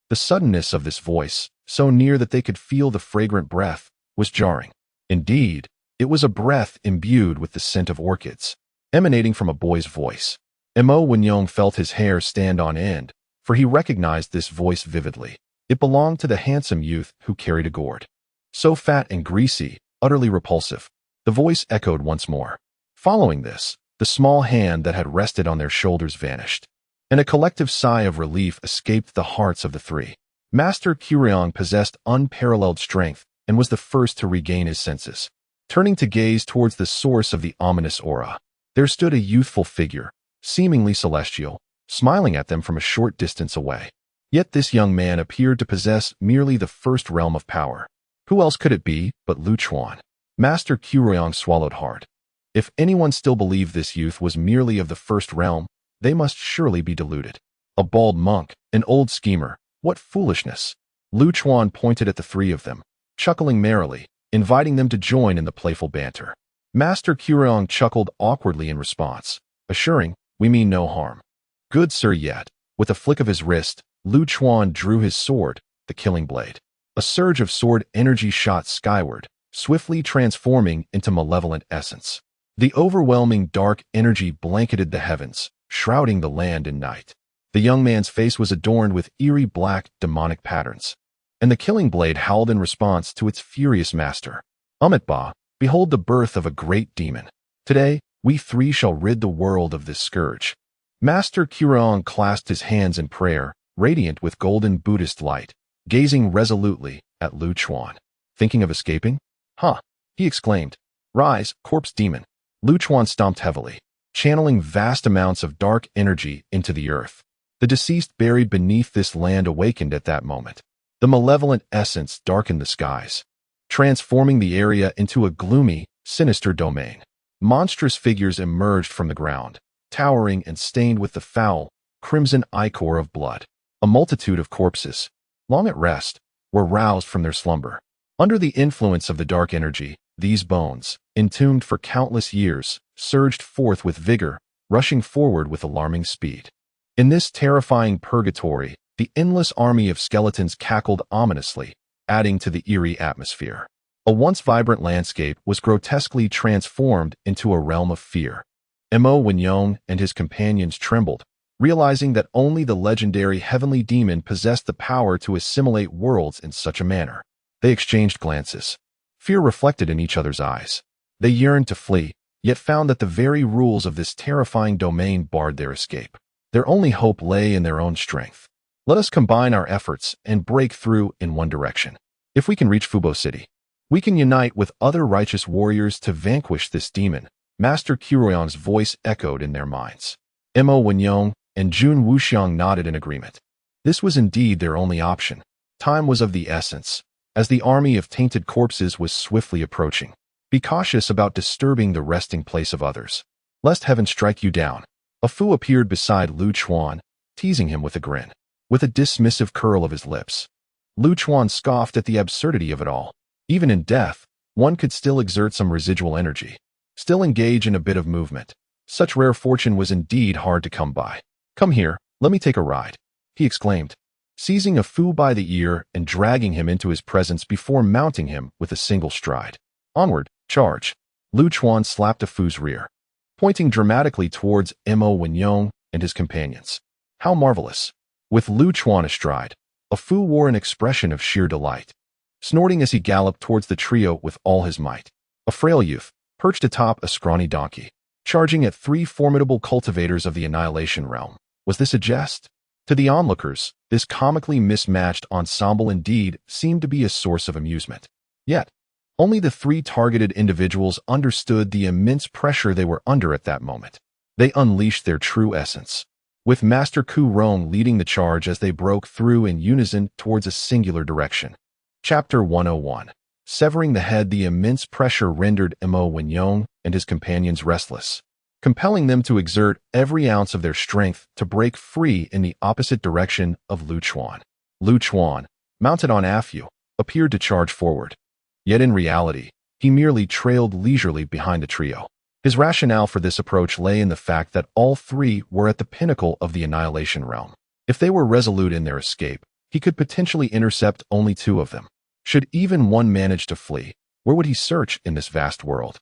Speaker 1: The suddenness of this voice, so near that they could feel the fragrant breath, was jarring. Indeed, it was a breath imbued with the scent of orchids, emanating from a boy's voice. Mo Wenyong felt his hair stand on end, for he recognized this voice vividly. It belonged to the handsome youth who carried a gourd. So fat and greasy, utterly repulsive. The voice echoed once more. Following this, the small hand that had rested on their shoulders vanished, and a collective sigh of relief escaped the hearts of the three. Master Kuryong possessed unparalleled strength and was the first to regain his senses. Turning to gaze towards the source of the ominous aura, there stood a youthful figure, seemingly celestial, smiling at them from a short distance away. Yet this young man appeared to possess merely the first realm of power. Who else could it be but Lu Chuan? Master Kuryong swallowed hard. If anyone still believed this youth was merely of the first realm, they must surely be deluded. A bald monk, an old schemer, what foolishness! Lu Chuan pointed at the three of them, chuckling merrily, inviting them to join in the playful banter. Master Kuryong chuckled awkwardly in response, assuring, "We mean no harm." "Good sir." Yet, with a flick of his wrist, Lu Chuan drew his sword, the killing blade. A surge of sword energy shot skyward, swiftly transforming into malevolent essence. The overwhelming dark energy blanketed the heavens, shrouding the land in night. The young man's face was adorned with eerie black, demonic patterns, and the killing blade howled in response to its furious master. "Amitabha, behold the birth of a great demon. Today, we three shall rid the world of this scourge." Master Kuryong clasped his hands in prayer, radiant with golden Buddhist light, gazing resolutely at Lu Chuan. "Thinking of escaping? Huh!" he exclaimed. "Rise, corpse demon." Lu Chuan stomped heavily, channeling vast amounts of dark energy into the earth. The deceased buried beneath this land awakened at that moment. The malevolent essence darkened the skies, transforming the area into a gloomy, sinister domain. Monstrous figures emerged from the ground, towering and stained with the foul, crimson ichor of blood. A multitude of corpses, long at rest, were roused from their slumber. Under the influence of the dark energy, these bones, entombed for countless years, surged forth with vigor, rushing forward with alarming speed. In this terrifying purgatory, the endless army of skeletons cackled ominously, adding to the eerie atmosphere. A once vibrant landscape was grotesquely transformed into a realm of fear. Mo Wenyong and his companions trembled, realizing that only the legendary heavenly demon possessed the power to assimilate worlds in such a manner. They exchanged glances, fear reflected in each other's eyes. They yearned to flee, yet found that the very rules of this terrifying domain barred their escape. Their only hope lay in their own strength. Let us combine our efforts and break through in one direction. If we can reach Fubo City, we can unite with other righteous warriors to vanquish this demon. Master Kuryong's voice echoed in their minds. Mo Wenyong and Jun Wuxiang nodded in agreement. This was indeed their only option. Time was of the essence, as the army of tainted corpses was swiftly approaching. Be cautious about disturbing the resting place of others, lest heaven strike you down. A Fu appeared beside Lu Chuan, teasing him with a grin, with a dismissive curl of his lips. Lu Chuan scoffed at the absurdity of it all. Even in death, one could still exert some residual energy, still engage in a bit of movement. Such rare fortune was indeed hard to come by. "Come here, let me take a ride," he exclaimed, seizing a Fu by the ear and dragging him into his presence before mounting him with a single stride. "Onward, charge." Lu Chuan slapped a Fu's rear, pointing dramatically towards Mo Wenyong and his companions. How marvelous! With Lu Chuan astride, a Fu wore an expression of sheer delight, snorting as he galloped towards the trio with all his might. A frail youth, perched atop a scrawny donkey, charging at three formidable cultivators of the Annihilation Realm. Was this a jest? To the onlookers, this comically mismatched ensemble indeed seemed to be a source of amusement. Yet, only the three targeted individuals understood the immense pressure they were under at that moment. They unleashed their true essence, with Master Ku Rong leading the charge as they broke through in unison towards a singular direction. Chapter 101. Severing the head. The immense pressure rendered Mo Wenyong and his companions restless, compelling them to exert every ounce of their strength to break free in the opposite direction of Lu Chuan. Lu Chuan, mounted on a Fu, appeared to charge forward. Yet in reality, he merely trailed leisurely behind the trio. His rationale for this approach lay in the fact that all three were at the pinnacle of the Annihilation Realm. If they were resolute in their escape, he could potentially intercept only two of them. Should even one manage to flee, where would he search in this vast world?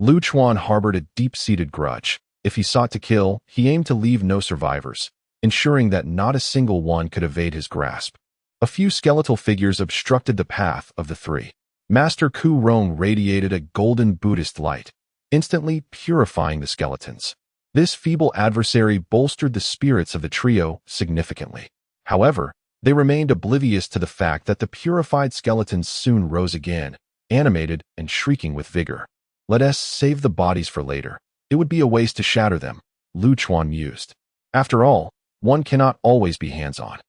Speaker 1: Lu Chuan harbored a deep-seated grudge. If he sought to kill, he aimed to leave no survivors, ensuring that not a single one could evade his grasp. A few skeletal figures obstructed the path of the three. Master Ku Rong radiated a golden Buddhist light, instantly purifying the skeletons. This feeble adversary bolstered the spirits of the trio significantly. However, they remained oblivious to the fact that the purified skeletons soon rose again, animated and shrieking with vigor. "Let us save the bodies for later. It would be a waste to shatter them," Lu Chuan mused. After all, one cannot always be hands-on.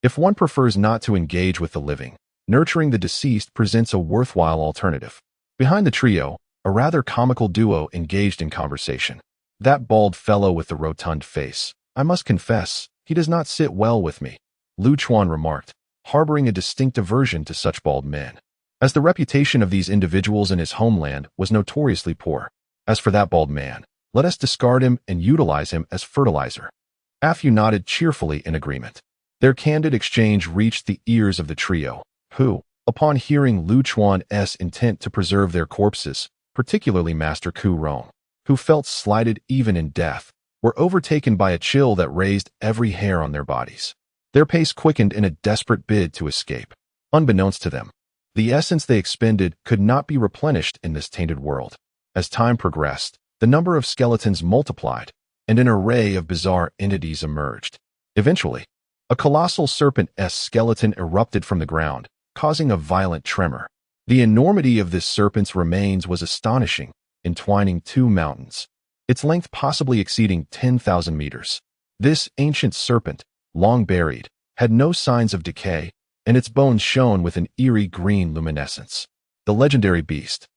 Speaker 1: If one prefers not to engage with the living, nurturing the deceased presents a worthwhile alternative. Behind the trio, a rather comical duo engaged in conversation. "That bald fellow with the rotund face. I must confess, he does not sit well with me," Lu Chuan remarked, harboring a distinct aversion to such bald men, as the reputation of these individuals in his homeland was notoriously poor. "As for that bald man, let us discard him and utilize him as fertilizer." A Fu nodded cheerfully in agreement. Their candid exchange reached the ears of the trio, who, upon hearing Lu Chuan's intent to preserve their corpses, particularly Master Ku Rong, who felt slighted even in death, were overtaken by a chill that raised every hair on their bodies. Their pace quickened in a desperate bid to escape. Unbeknownst to them, the essence they expended could not be replenished in this tainted world. As time progressed, the number of skeletons multiplied, and an array of bizarre entities emerged. Eventually, a colossal serpent-esque skeleton erupted from the ground, causing a violent tremor. The enormity of this serpent's remains was astonishing, entwining two mountains, its length possibly exceeding 10,000 meters. This ancient serpent, long buried, had no signs of decay, and its bones shone with an eerie green luminescence. The legendary beast,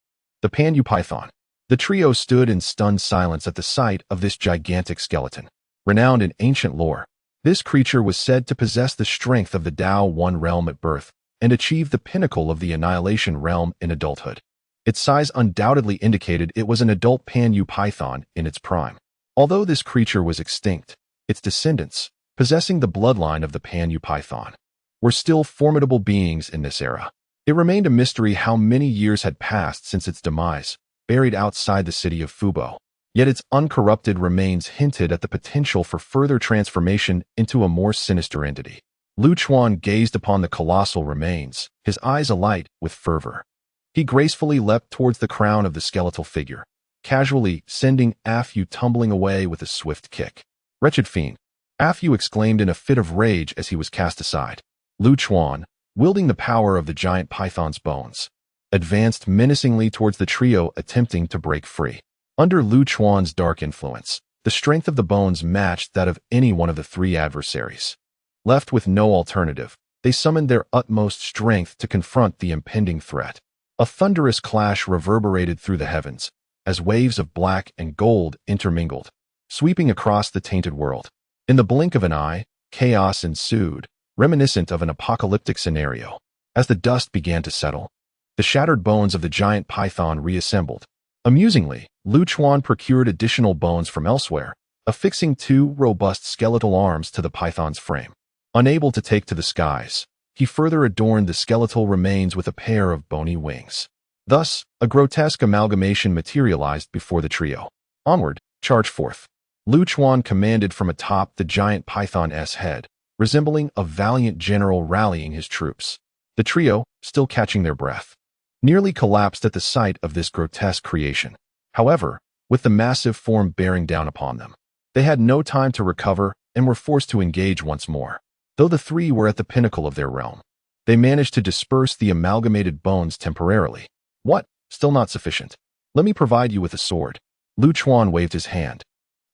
Speaker 1: the Panyu python. The trio stood in stunned silence at the sight of this gigantic skeleton. Renowned in ancient lore, this creature was said to possess the strength of the Tao One realm at birth and achieve the pinnacle of the Annihilation Realm in adulthood. Its size undoubtedly indicated it was an adult Panyu python in its prime. Although this creature was extinct, its descendants, possessing the bloodline of the Panyu python, were still formidable beings in this era. It remained a mystery how many years had passed since its demise, buried outside the city of Fubo. Yet its uncorrupted remains hinted at the potential for further transformation into a more sinister entity. Lu Chuan gazed upon the colossal remains, his eyes alight with fervor. He gracefully leapt towards the crown of the skeletal figure, casually sending A Fu tumbling away with a swift kick. "Wretched fiend!" A Fu exclaimed in a fit of rage as he was cast aside. Lu Chuan, wielding the power of the giant python's bones, advanced menacingly towards the trio attempting to break free. Under Lu Chuan's dark influence, the strength of the bones matched that of any one of the three adversaries. Left with no alternative, they summoned their utmost strength to confront the impending threat. A thunderous clash reverberated through the heavens, as waves of black and gold intermingled, sweeping across the tainted world. In the blink of an eye, chaos ensued, reminiscent of an apocalyptic scenario. As the dust began to settle, the shattered bones of the giant python reassembled. Amusingly, Lu Chuan procured additional bones from elsewhere, affixing 2 robust skeletal arms to the python's frame. Unable to take to the skies, he further adorned the skeletal remains with a pair of bony wings. Thus, a grotesque amalgamation materialized before the trio. Onward, charge forth. Lu Chuan commanded from atop the giant python's head, resembling a valiant general rallying his troops. The trio, still catching their breath, nearly collapsed at the sight of this grotesque creation. However, with the massive form bearing down upon them, they had no time to recover and were forced to engage once more. Though the 3 were at the pinnacle of their realm, they managed to disperse the amalgamated bones temporarily. What? Still not sufficient. Let me provide you with a sword. Lu Chuan waved his hand,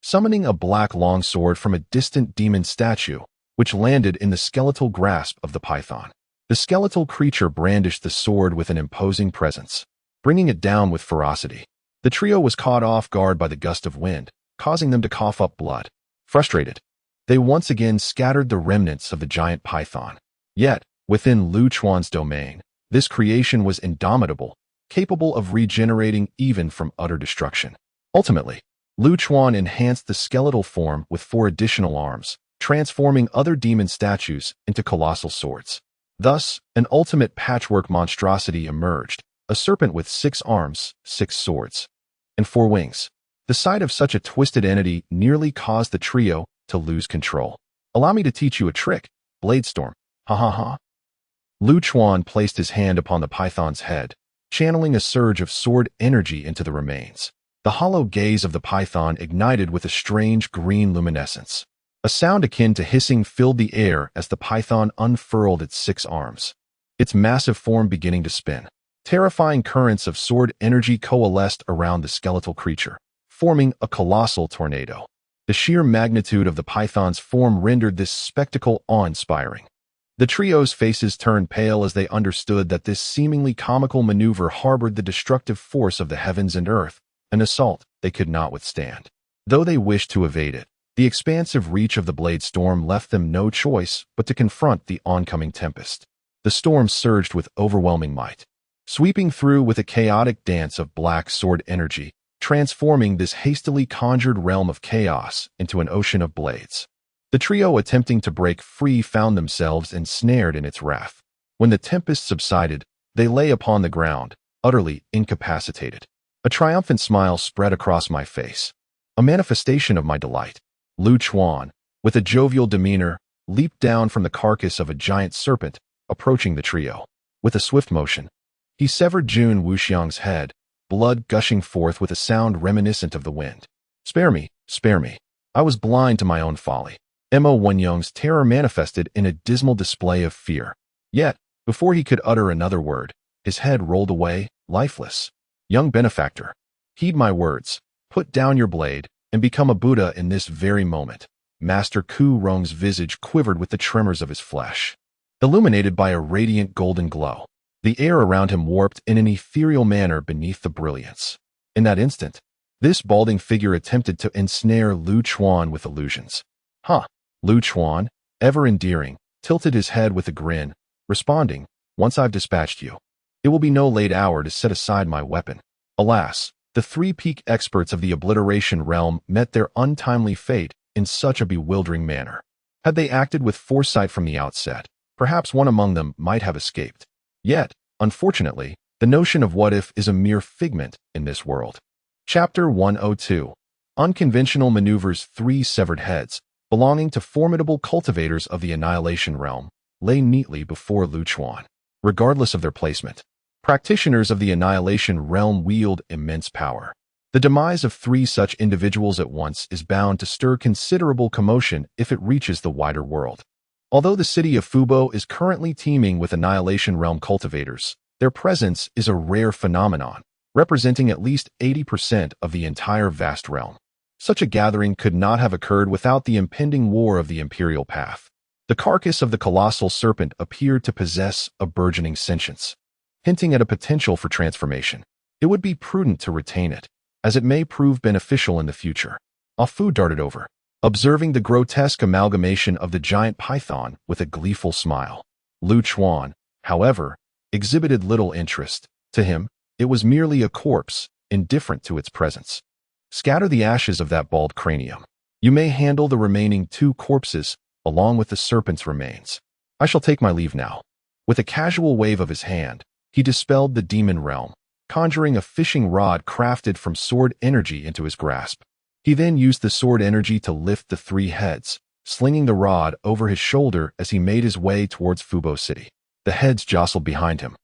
Speaker 1: summoning a black longsword from a distant demon statue, which landed in the skeletal grasp of the python. The skeletal creature brandished the sword with an imposing presence, bringing it down with ferocity. The trio was caught off guard by the gust of wind, causing them to cough up blood. Frustrated, they once again scattered the remnants of the giant python. Yet, within Lu Chuan's domain, this creation was indomitable, capable of regenerating even from utter destruction. Ultimately, Lu Chuan enhanced the skeletal form with 4 additional arms, transforming other demon statues into colossal swords. Thus, an ultimate patchwork monstrosity emerged, a serpent with 6 arms, 6 swords, and 4 wings. The sight of such a twisted entity nearly caused the trio to lose control. Allow me to teach you a trick, Bladestorm. Ha ha ha. Lu Chuan placed his hand upon the python's head, channeling a surge of sword energy into the remains. The hollow gaze of the python ignited with a strange green luminescence. A sound akin to hissing filled the air as the python unfurled its 6 arms, its massive form beginning to spin. Terrifying currents of sword energy coalesced around the skeletal creature, forming a colossal tornado. The sheer magnitude of the python's form rendered this spectacle awe-inspiring. The trio's faces turned pale as they understood that this seemingly comical maneuver harbored the destructive force of the heavens and earth, an assault they could not withstand. Though they wished to evade it, the expansive reach of the blade storm left them no choice but to confront the oncoming tempest. The storm surged with overwhelming might, sweeping through with a chaotic dance of black sword energy, transforming this hastily conjured realm of chaos into an ocean of blades. The trio attempting to break free found themselves ensnared in its wrath. When the tempest subsided, they lay upon the ground, utterly incapacitated. A triumphant smile spread across my face, a manifestation of my delight. Lu Chuan, with a jovial demeanor, leaped down from the carcass of a giant serpent, approaching the trio. With a swift motion, he severed Jun Wuxiang's head, blood gushing forth with a sound reminiscent of the wind. Spare me, spare me. I was blind to my own folly. Mo Wenyang's terror manifested in a dismal display of fear. Yet, before he could utter another word, his head rolled away, lifeless. Young benefactor, heed my words. Put down your blade and become a Buddha in this very moment. Master Ku Rong's visage quivered with the tremors of his flesh, illuminated by a radiant golden glow. The air around him warped in an ethereal manner beneath the brilliance. In that instant, this balding figure attempted to ensnare Lu Chuan with illusions. Huh. Lu Chuan, ever endearing, tilted his head with a grin, responding, once I've dispatched you, it will be no late hour to set aside my weapon. Alas, the 3 peak experts of the obliteration realm met their untimely fate in such a bewildering manner. Had they acted with foresight from the outset, perhaps one among them might have escaped. Yet, unfortunately, the notion of what if is a mere figment in this world. Chapter 102. Unconventional Maneuvers. 3 severed heads, belonging to formidable cultivators of the annihilation realm, lay neatly before Lu Chuan. Regardless of their placement, practitioners of the annihilation realm wield immense power. The demise of 3 such individuals at once is bound to stir considerable commotion if it reaches the wider world. Although the city of Fubo is currently teeming with annihilation realm cultivators, their presence is a rare phenomenon, representing at least 80% of the entire vast realm. Such a gathering could not have occurred without the impending war of the imperial path. The carcass of the colossal serpent appeared to possess a burgeoning sentience. hinting at a potential for transformation. It would be prudent to retain it, as it may prove beneficial in the future. Ah Fu darted over, observing the grotesque amalgamation of the giant python with a gleeful smile. Lu Chuan, however, exhibited little interest. To him, it was merely a corpse, indifferent to its presence. Scatter the ashes of that bald cranium. You may handle the remaining 2 corpses, along with the serpent's remains. I shall take my leave now. With a casual wave of his hand, he dispelled the demon realm, conjuring a fishing rod crafted from sword energy into his grasp. He then used the sword energy to lift the 3 heads, slinging the rod over his shoulder as he made his way towards Fubo City. The heads jostled behind him,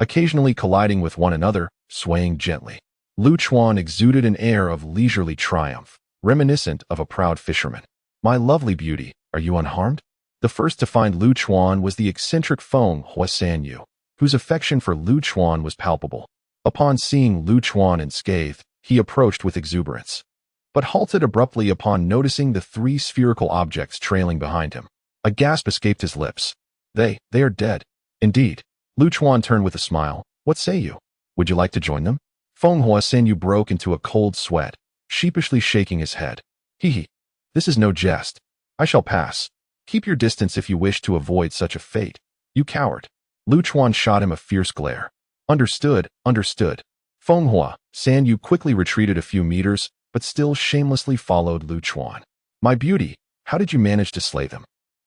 Speaker 1: occasionally colliding with one another, swaying gently. Lu Chuan exuded an air of leisurely triumph, reminiscent of a proud fisherman. My lovely beauty, are you unharmed? The first to find Lu Chuan was the eccentric Feng Hua Sanyu, whose affection for Lu Chuan was palpable. Upon seeing Lu Chuan unscathed, he approached with exuberance, but halted abruptly upon noticing the 3 spherical objects trailing behind him. A gasp escaped his lips. They are dead. Indeed. Lu Chuan turned with a smile. What say you? Would you like to join them? Feng Hua Sanyu broke into a cold sweat, sheepishly shaking his head. Hee. This is no jest. I shall pass. Keep your distance if you wish to avoid such a fate. You coward. Lu Chuan shot him a fierce glare. Understood, understood. Feng Hua Sanyu quickly retreated a few meters, but still shamelessly followed Lu Chuan. My beauty, how did you manage to slay them?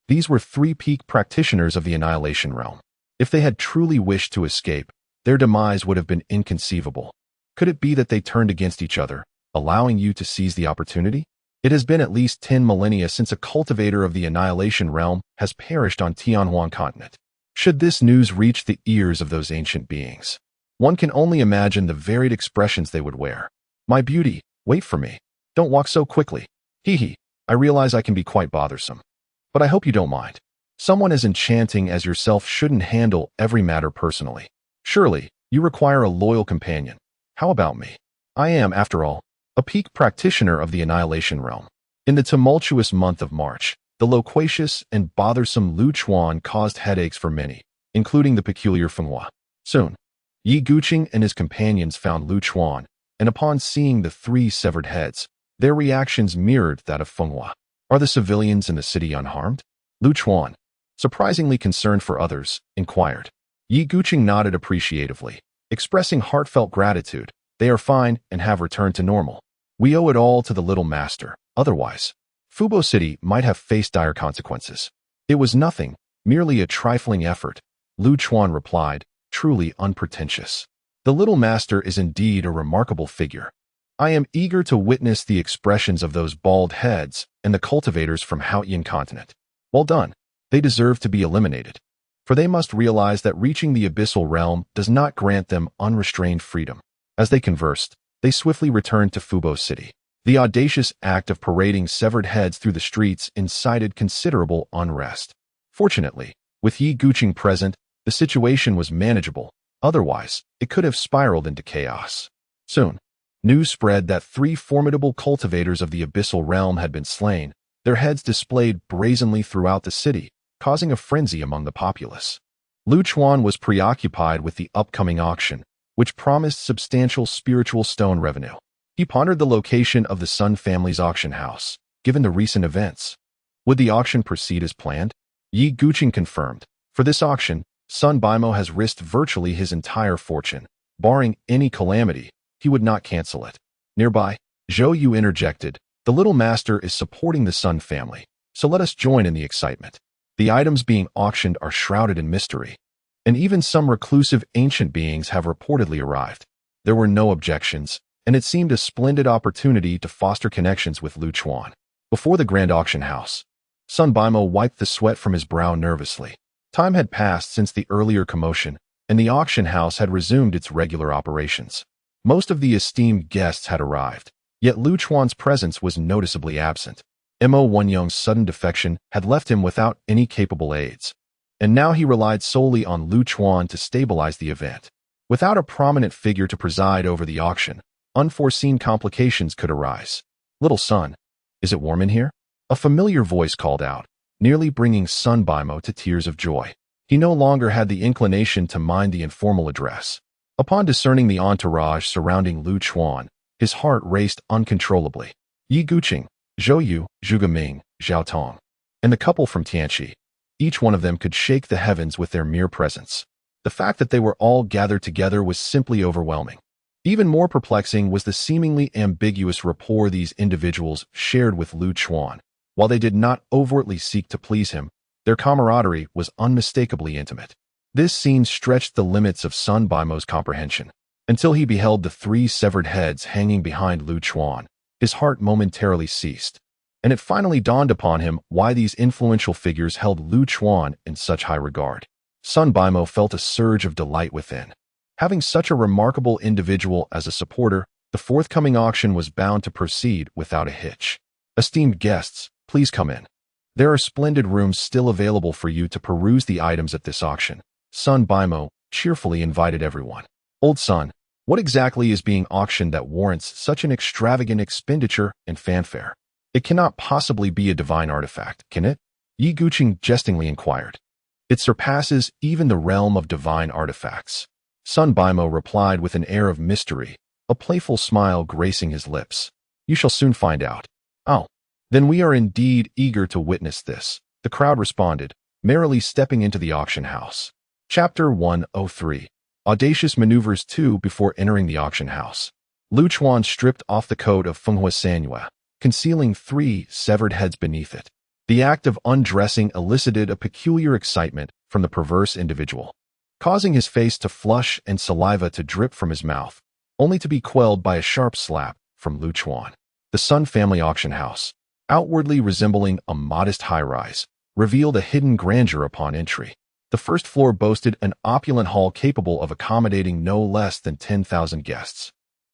Speaker 1: These were 3 peak practitioners of the annihilation realm. If they had truly wished to escape, their demise would have been inconceivable. Could it be that they turned against each other, allowing you to seize the opportunity? It has been at least 10 millennia since a cultivator of the annihilation realm has perished on Tianhuan continent. Should this news reach the ears of those ancient beings, one can only imagine the varied expressions they would wear. My beauty, wait for me. Don't walk so quickly. Hee. I realize I can be quite bothersome, but I hope you don't mind. Someone as enchanting as yourself shouldn't handle every matter personally. Surely, you require a loyal companion. How about me? I am, after all, a peak practitioner of the annihilation realm. In the tumultuous month of March, the loquacious and bothersome Lu Chuan caused headaches for many, including the peculiar Feng Hua. Soon, Yi Guqing and his companions found Lu Chuan, and upon seeing the 3 severed heads, their reactions mirrored that of Feng Hua. Are the civilians in the city unharmed? Lu Chuan, surprisingly concerned for others, inquired. Yi Guqing nodded appreciatively, expressing heartfelt gratitude. They are fine and have returned to normal. We owe it all to the little master. Otherwise, Fubo City might have faced dire consequences. It was nothing, merely a trifling effort, Lu Chuan replied, truly unpretentious. The little master is indeed a remarkable figure. I am eager to witness the expressions of those bald heads and the cultivators from Haotian continent. Well done. They deserve to be eliminated, for they must realize that reaching the abyssal realm does not grant them unrestrained freedom. As they conversed, they swiftly returned to Fubo City. The audacious act of parading severed heads through the streets incited considerable unrest. Fortunately, with Yi Guqing present, the situation was manageable. Otherwise, it could have spiraled into chaos. Soon, news spread that 3 formidable cultivators of the abyssal realm had been slain, their heads displayed brazenly throughout the city, causing a frenzy among the populace. Lu Chuan was preoccupied with the upcoming auction, which promised substantial spiritual stone revenue. He pondered the location of the Sun family's auction house, given the recent events. Would the auction proceed as planned? Yi Guqing confirmed. For this auction, Sun Baimo has risked virtually his entire fortune. Barring any calamity, he would not cancel it. Nearby, Zhou Yu interjected, the little master is supporting the Sun family, so let us join in the excitement. The items being auctioned are shrouded in mystery, and even some reclusive ancient beings have reportedly arrived. There were no objections, and it seemed a splendid opportunity to foster connections with Lu Chuan. Before the grand auction house, Sun Baimo wiped the sweat from his brow nervously. Time had passed since the earlier commotion, and the auction house had resumed its regular operations. Most of the esteemed guests had arrived, yet Lu Chuan's presence was noticeably absent. Mo Wenyong's sudden defection had left him without any capable aides, and now he relied solely on Lu Chuan to stabilize the event. Without a prominent figure to preside over the auction, unforeseen complications could arise. Little son, is it warm in here? A familiar voice called out, nearly bringing Sun Baimo to tears of joy. He no longer had the inclination to mind the informal address. Upon discerning the entourage surrounding Lu Chuan, his heart raced uncontrollably. Yi Guqing, Zhou Yu, Zhuge Ming, Zhao Tong, and the couple from Tianqi. Each one of them could shake the heavens with their mere presence. The fact that they were all gathered together was simply overwhelming. Even more perplexing was the seemingly ambiguous rapport these individuals shared with Lu Chuan. While they did not overtly seek to please him, their camaraderie was unmistakably intimate. This scene stretched the limits of Sun Bimo's comprehension. Until he beheld the three severed heads hanging behind Lu Chuan, his heart momentarily ceased. And it finally dawned upon him why these influential figures held Lu Chuan in such high regard. Sun Bimo felt a surge of delight within. Having such a remarkable individual as a supporter, the forthcoming auction was bound to proceed without a hitch. Esteemed guests, please come in. There are splendid rooms still available for you to peruse the items at this auction. Sun Bimo cheerfully invited everyone. Old Sun, what exactly is being auctioned that warrants such an extravagant expenditure and fanfare? It cannot possibly be a divine artifact, can it? Yi Guqing jestingly inquired. It surpasses even the realm of divine artifacts. Sun Bimo replied with an air of mystery, a playful smile gracing his lips. You shall soon find out. Oh, then we are indeed eager to witness this, the crowd responded, merrily stepping into the auction house. Chapter 103. Audacious Maneuvers 2. Before entering the auction house, Lu Chuan stripped off the coat of Fenghua Sanyue, concealing three severed heads beneath it. The act of undressing elicited a peculiar excitement from the perverse individual, causing his face to flush and saliva to drip from his mouth, only to be quelled by a sharp slap from Lu Chuan. The Sun family auction house, outwardly resembling a modest high-rise, revealed a hidden grandeur upon entry. The first floor boasted an opulent hall capable of accommodating no less than 10,000 guests.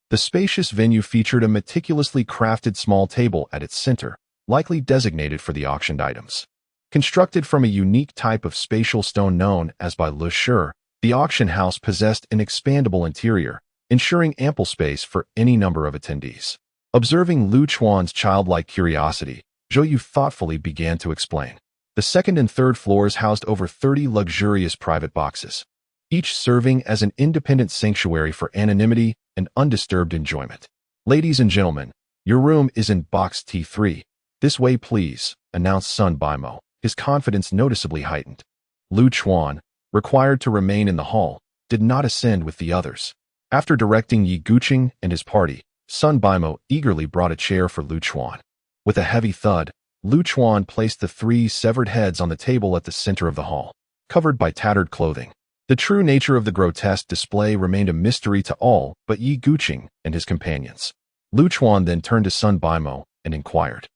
Speaker 1: The spacious venue featured a meticulously crafted small table at its center, likely designated for the auctioned items. Constructed from a unique type of spatial stone known as by Le Sure, the auction house possessed an expandable interior, ensuring ample space for any number of attendees. Observing Lu Chuan's childlike curiosity, Zhou Yu thoughtfully began to explain. The second and third floors housed over 30 luxurious private boxes, each serving as an independent sanctuary for anonymity and undisturbed enjoyment. Ladies and gentlemen, your room is in box T3. This way, please, announced Sun Bimo, his confidence noticeably heightened. Lu Chuan, required to remain in the hall, did not ascend with the others. After directing Yi Guqing and his party, Sun Bimo eagerly brought a chair for Lu Chuan. With a heavy thud, Lu Chuan placed the three severed heads on the table at the center of the hall, covered by tattered clothing. The true nature of the grotesque display remained a mystery to all but Yi Guqing and his companions. Lu Chuan then turned to Sun Bimo and inquired,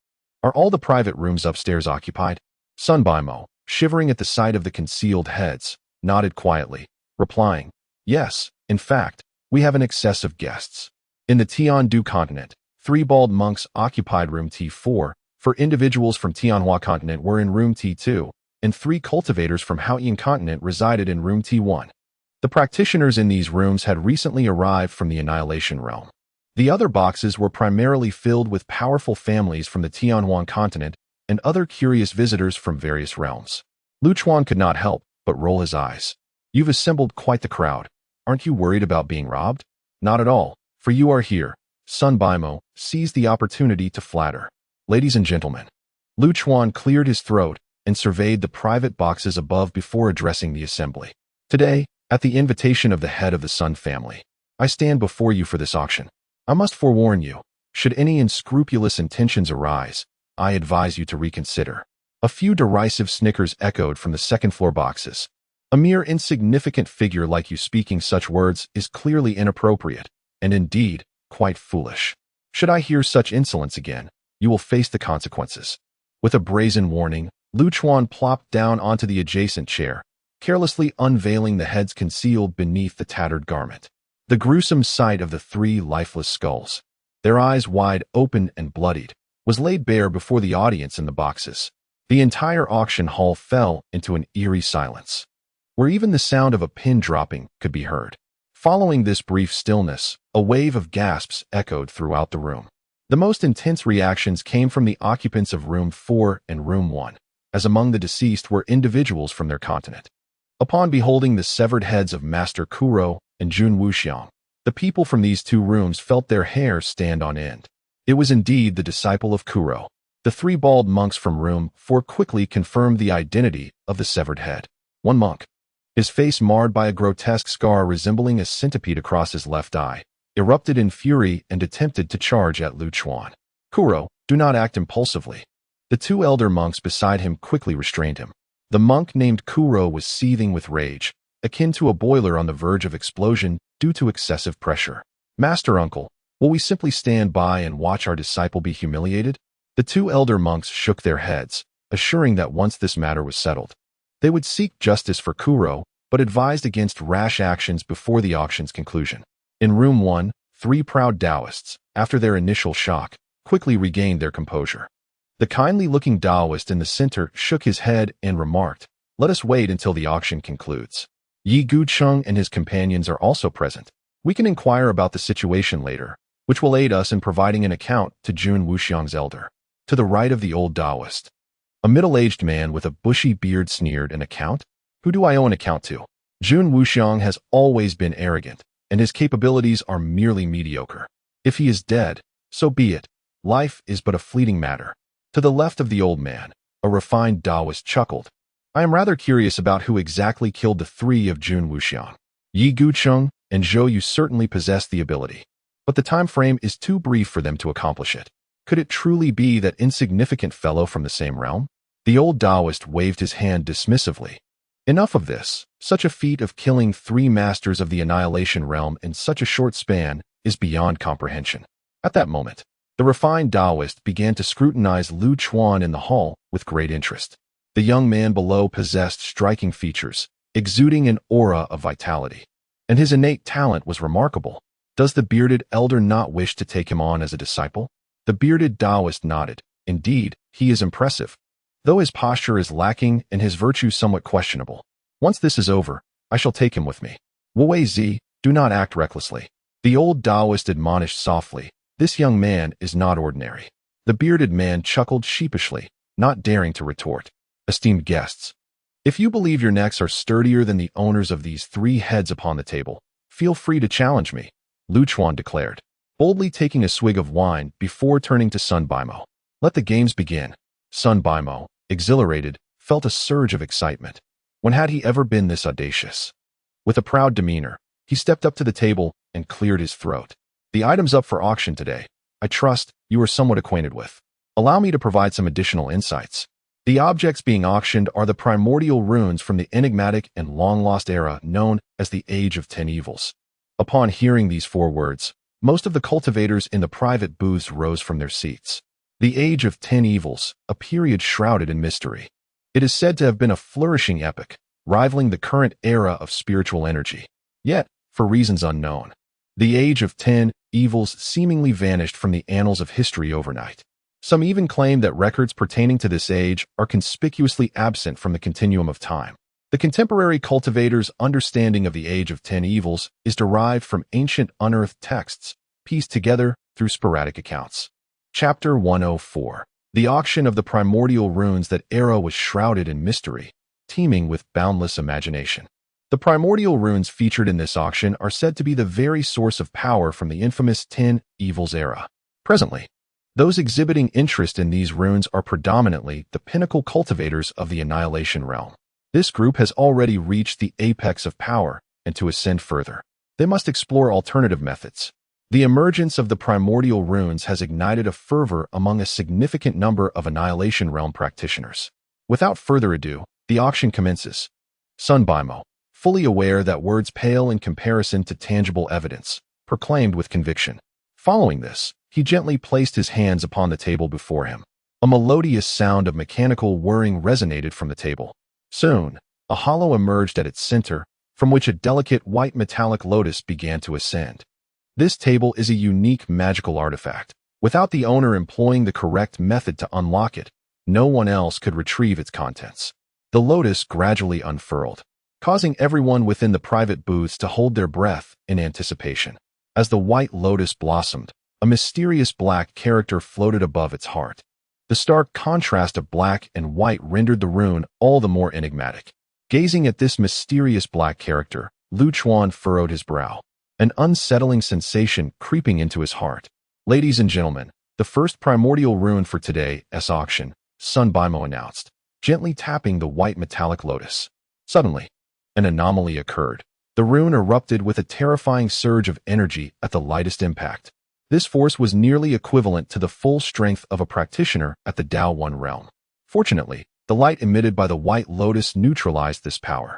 Speaker 1: "Are all the private rooms upstairs occupied?" Sun Bimo, shivering at the sight of the concealed heads, nodded quietly, replying, "Yes, in fact, we have an excess of guests. In the Tiandu continent, 3 bald monks occupied room T4, for individuals from Tianhua continent were in room T2, and 3 cultivators from Haoyan continent resided in room T1. The practitioners in these rooms had recently arrived from the Annihilation realm. The other boxes were primarily filled with powerful families from the Tianhuan continent and other curious visitors from various realms." Lu Chuan could not help but roll his eyes. "You've assembled quite the crowd. Aren't you worried about being robbed?" "Not at all, for you are here." Sun Bimo seized the opportunity to flatter. "Ladies and gentlemen." Lu Chuan cleared his throat and surveyed the private boxes above before addressing the assembly. "Today, at the invitation of the head of the Sun family, I stand before you for this auction. I must forewarn you, should any unscrupulous intentions arise, I advise you to reconsider." A few derisive snickers echoed from the second-floor boxes. "A mere insignificant figure like you speaking such words is clearly inappropriate, and indeed, quite foolish. Should I hear such insolence again, you will face the consequences." With a brazen warning, Lu Chuan plopped down onto the adjacent chair, carelessly unveiling the heads concealed beneath the tattered garment. The gruesome sight of the 3 lifeless skulls, their eyes wide open and bloodied, was laid bare before the audience in the boxes. The entire auction hall fell into an eerie silence, where even the sound of a pin dropping could be heard. Following this brief stillness, a wave of gasps echoed throughout the room. The most intense reactions came from the occupants of room 4 and room 1, as among the deceased were individuals from their continent. Upon beholding the severed heads of Master Kuro and Jun Wuxiang, the people from these two rooms felt their hair stand on end. It was indeed the disciple of Kuro. The three bald monks from room 4 quickly confirmed the identity of the severed head. One monk, his face marred by a grotesque scar resembling a centipede across his left eye, erupted in fury and attempted to charge at Lu Chuan. Kuro, do not act impulsively. The two elder monks beside him quickly restrained him. The monk named Kuro was seething with rage, akin to a boiler on the verge of explosion due to excessive pressure. Master Uncle, will we simply stand by and watch our disciple be humiliated? The two elder monks shook their heads, assuring that once this matter was settled, they would seek justice for Kuro, but advised against rash actions before the auction's conclusion. In room 1, 3 proud Taoists, after their initial shock, quickly regained their composure. The kindly-looking Taoist in the center shook his head and remarked, "Let us wait until the auction concludes. Yi Gucheng and his companions are also present. We can inquire about the situation later, which will aid us in providing an account to Jun Wuxiang's elder." To the right of the old Taoist, a middle-aged man with a bushy beard sneered, "An account? Who do I owe an account to?" Jun Wuxiang has always been arrogant, and his capabilities are merely mediocre. If he is dead, so be it. Life is but a fleeting matter. To the left of the old man, a refined Taoist chuckled. "I am rather curious about who exactly killed the three of Jun Wuxiang. Yi Gucheng and Zhou Yu certainly possess the ability, but the time frame is too brief for them to accomplish it. Could it truly be that insignificant fellow from the same realm?" The old Taoist waved his hand dismissively. "Enough of this. Such a feat of killing 3 masters of the annihilation realm in such a short span is beyond comprehension." At that moment, the refined Taoist began to scrutinize Lu Chuan in the hall with great interest. The young man below possessed striking features, exuding an aura of vitality, and his innate talent was remarkable. Does the bearded elder not wish to take him on as a disciple? The bearded Taoist nodded. Indeed, he is impressive, though his posture is lacking and his virtue somewhat questionable. Once this is over, I shall take him with me. Wu Wei Zi, do not act recklessly. The old Taoist admonished softly. This young man is not ordinary. The bearded man chuckled sheepishly, not daring to retort. Esteemed guests, if you believe your necks are sturdier than the owners of these 3 heads upon the table, feel free to challenge me, Lu Chuan declared, boldly taking a swig of wine before turning to Sun Baimo. Let the games begin. Sun Baimo, exhilarated, felt a surge of excitement. When had he ever been this audacious? With a proud demeanor, he stepped up to the table and cleared his throat. The items up for auction today, I trust you are somewhat acquainted with. Allow me to provide some additional insights. The objects being auctioned are the primordial runes from the enigmatic and long-lost era known as the Age of 10 Evils. Upon hearing these 4 words, most of the cultivators in the private booths rose from their seats. The Age of 10 Evils, a period shrouded in mystery. It is said to have been a flourishing epoch, rivaling the current era of spiritual energy. Yet, for reasons unknown, the Age of 10 Evils seemingly vanished from the annals of history overnight. Some even claim that records pertaining to this age are conspicuously absent from the continuum of time. The contemporary cultivator's understanding of the Age of 10 Evils is derived from ancient unearthed texts, pieced together through sporadic accounts. Chapter 104. The auction of the primordial runes. That era was shrouded in mystery, teeming with boundless imagination. The primordial runes featured in this auction are said to be the very source of power from the infamous 10 Evils era. Presently, those exhibiting interest in these runes are predominantly the pinnacle cultivators of the annihilation realm. This group has already reached the apex of power, and to ascend further, they must explore alternative methods. The emergence of the primordial runes has ignited a fervor among a significant number of annihilation realm practitioners. Without further ado, the auction commences. Sun Baimo, fully aware that words pale in comparison to tangible evidence, proclaimed with conviction. Following this, he gently placed his hands upon the table before him. A melodious sound of mechanical whirring resonated from the table. Soon, a hollow emerged at its center, from which a delicate white metallic lotus began to ascend. This table is a unique magical artifact. Without the owner employing the correct method to unlock it, no one else could retrieve its contents. The lotus gradually unfurled, causing everyone within the private booths to hold their breath in anticipation. As the white lotus blossomed, a mysterious black character floated above its heart. The stark contrast of black and white rendered the rune all the more enigmatic. Gazing at this mysterious black character, Lu Chuan furrowed his brow, an unsettling sensation creeping into his heart. Ladies and gentlemen, the first primordial rune for today's auction, Sun Bimo announced, gently tapping the white metallic lotus. Suddenly, an anomaly occurred. The rune erupted with a terrifying surge of energy at the lightest impact. This force was nearly equivalent to the full strength of a practitioner at the Dao 1 realm. Fortunately, the light emitted by the white lotus neutralized this power.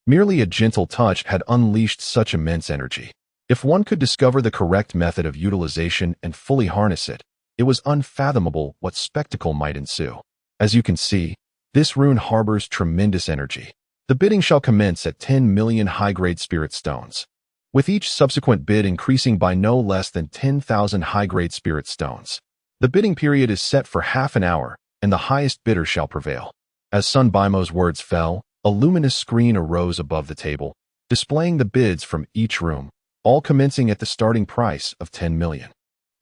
Speaker 1: Merely a gentle touch had unleashed such immense energy. If one could discover the correct method of utilization and fully harness it, it was unfathomable what spectacle might ensue. As you can see, this rune harbors tremendous energy. The bidding shall commence at 10 million high-grade spirit stones, with each subsequent bid increasing by no less than 10,000 high-grade spirit stones. The bidding period is set for half an hour, and the highest bidder shall prevail. As Sun Bimo's words fell, a luminous screen arose above the table, displaying the bids from each room, all commencing at the starting price of 10 million.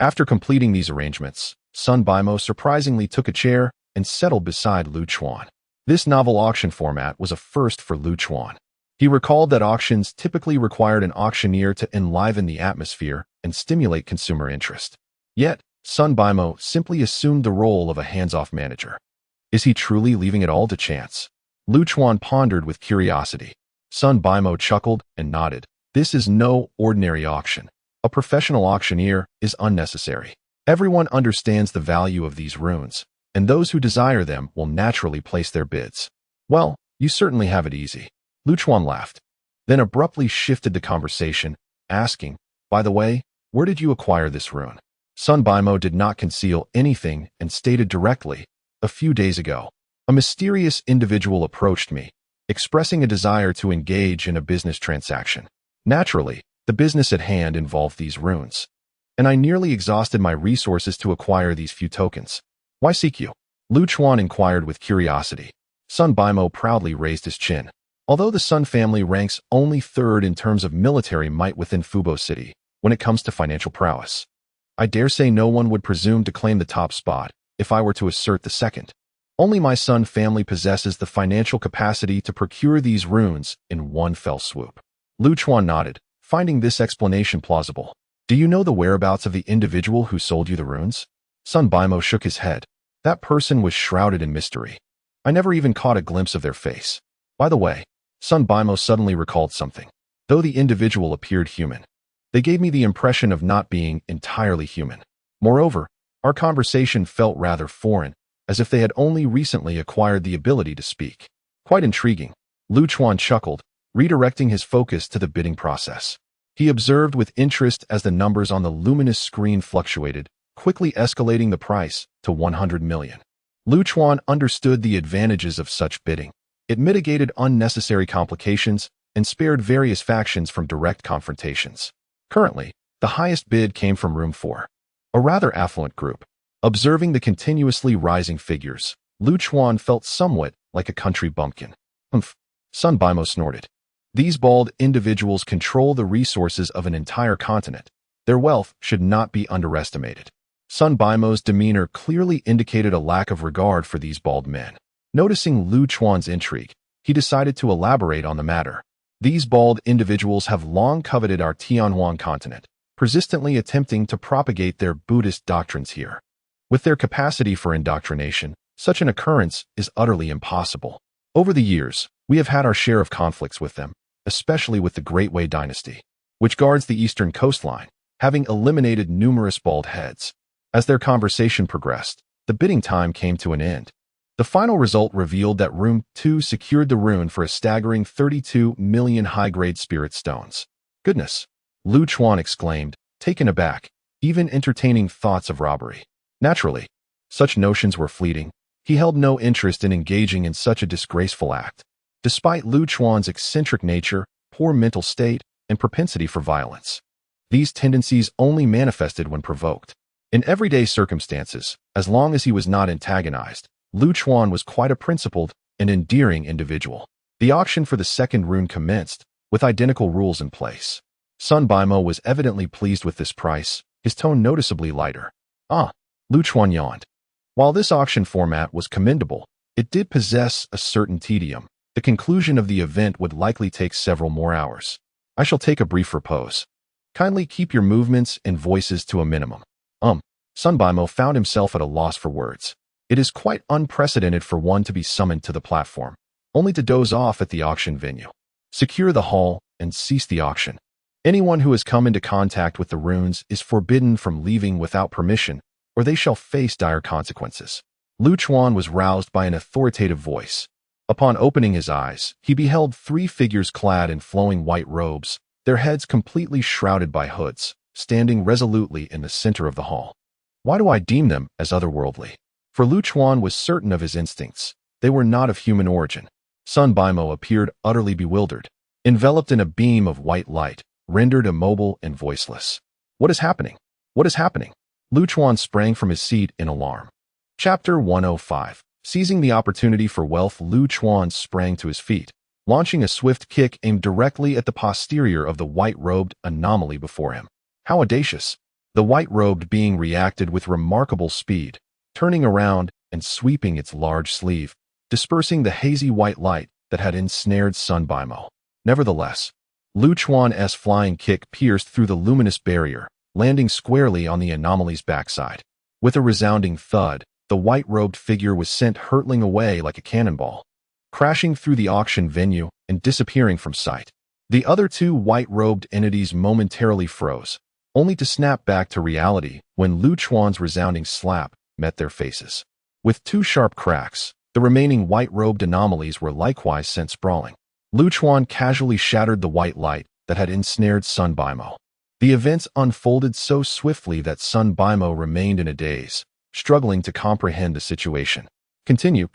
Speaker 1: After completing these arrangements, Sun Bimo surprisingly took a chair and settled beside Lu Chuan. This novel auction format was a first for Lu Chuan. He recalled that auctions typically required an auctioneer to enliven the atmosphere and stimulate consumer interest. Yet, Sun Bimo simply assumed the role of a hands-off manager. Is he truly leaving it all to chance? Lu Chuan pondered with curiosity. Sun Bimo chuckled and nodded. This is no ordinary auction. A professional auctioneer is unnecessary. Everyone understands the value of these runes, and those who desire them will naturally place their bids. Well, you certainly have it easy. Lu Chuan laughed, then abruptly shifted the conversation, asking, by the way, where did you acquire this rune? Sun Bimo did not conceal anything and stated directly, a few days ago, a mysterious individual approached me, expressing a desire to engage in a business transaction. Naturally, the business at hand involved these runes, and I nearly exhausted my resources to acquire these few tokens. Why seek you? Lu Chuan inquired with curiosity. Sun Bimo proudly raised his chin. Although the Sun family ranks only third in terms of military might within Fubo City, when it comes to financial prowess, I dare say no one would presume to claim the top spot if I were to assert the second. Only my Sun family possesses the financial capacity to procure these runes in one fell swoop. Lu Chuan nodded, finding this explanation plausible. Do you know the whereabouts of the individual who sold you the runes? Sun Bimo shook his head. That person was shrouded in mystery. I never even caught a glimpse of their face. By the way, Sun Bimo suddenly recalled something. Though the individual appeared human, they gave me the impression of not being entirely human. Moreover, our conversation felt rather foreign, as if they had only recently acquired the ability to speak. Quite intriguing. Lu Chuan chuckled, redirecting his focus to the bidding process. He observed with interest as the numbers on the luminous screen fluctuated, quickly escalating the price to 100 million. Lu Chuan understood the advantages of such bidding. It mitigated unnecessary complications and spared various factions from direct confrontations. Currently, the highest bid came from Room 4, a rather affluent group. Observing the continuously rising figures, Lu Chuan felt somewhat like a country bumpkin. Humph, Sun Bimo snorted. These bald individuals control the resources of an entire continent. Their wealth should not be underestimated. Sun Bimo's demeanor clearly indicated a lack of regard for these bald men. Noticing Lu Chuan's intrigue, he decided to elaborate on the matter. These bald individuals have long coveted our Tianhuan continent, persistently attempting to propagate their Buddhist doctrines here. With their capacity for indoctrination, such an occurrence is utterly impossible. Over the years, we have had our share of conflicts with them, especially with the Great Wei dynasty, which guards the eastern coastline, having eliminated numerous bald heads. As their conversation progressed, the bidding time came to an end. The final result revealed that Room 2 secured the rune for a staggering 32 million high-grade spirit stones. Goodness! Lu Chuan exclaimed, taken aback, even entertaining thoughts of robbery. Naturally, such notions were fleeting. He held no interest in engaging in such a disgraceful act. Despite Lu Chuan's eccentric nature, poor mental state, and propensity for violence, these tendencies only manifested when provoked. In everyday circumstances, as long as he was not antagonized, Lu Chuan was quite a principled and endearing individual. The auction for the second rune commenced, with identical rules in place. Sun Bimo was evidently pleased with this price, his tone noticeably lighter. Lu Chuan yawned. While this auction format was commendable, it did possess a certain tedium. The conclusion of the event would likely take several more hours. I shall take a brief repose. Kindly keep your movements and voices to a minimum. Sun Bimo found himself at a loss for words. It is quite unprecedented for one to be summoned to the platform, only to doze off at the auction venue. Secure the hall and cease the auction. Anyone who has come into contact with the runes is forbidden from leaving without permission, or they shall face dire consequences. Lu Chuan was roused by an authoritative voice. Upon opening his eyes, he beheld 3 figures clad in flowing white robes, their heads completely shrouded by hoods, standing resolutely in the center of the hall. Why do I deem them as otherworldly? For Lu Chuan was certain of his instincts. They were not of human origin. Sun Bimo appeared utterly bewildered, enveloped in a beam of white light, rendered immobile and voiceless. What is happening? What is happening? Lu Chuan sprang from his seat in alarm. Chapter 105. Seizing the opportunity for wealth, Lu Chuan sprang to his feet, launching a swift kick aimed directly at the posterior of the white-robed anomaly before him. How audacious! The white-robed being reacted with remarkable speed, turning around and sweeping its large sleeve, dispersing the hazy white light that had ensnared Sun Bimo. Nevertheless, Lu Chuan's flying kick pierced through the luminous barrier, landing squarely on the anomaly's backside. With a resounding thud, the white-robed figure was sent hurtling away like a cannonball, crashing through the auction venue and disappearing from sight. The other 2 white-robed entities momentarily froze, only to snap back to reality when Lu Chuan's resounding slap met their faces. With 2 sharp cracks, the remaining white-robed anomalies were likewise sent sprawling. Lu Chuan casually shattered the white light that had ensnared Sun Bimo. The events unfolded so swiftly that Sun Bimo remained in a daze, struggling to comprehend the situation. Continue.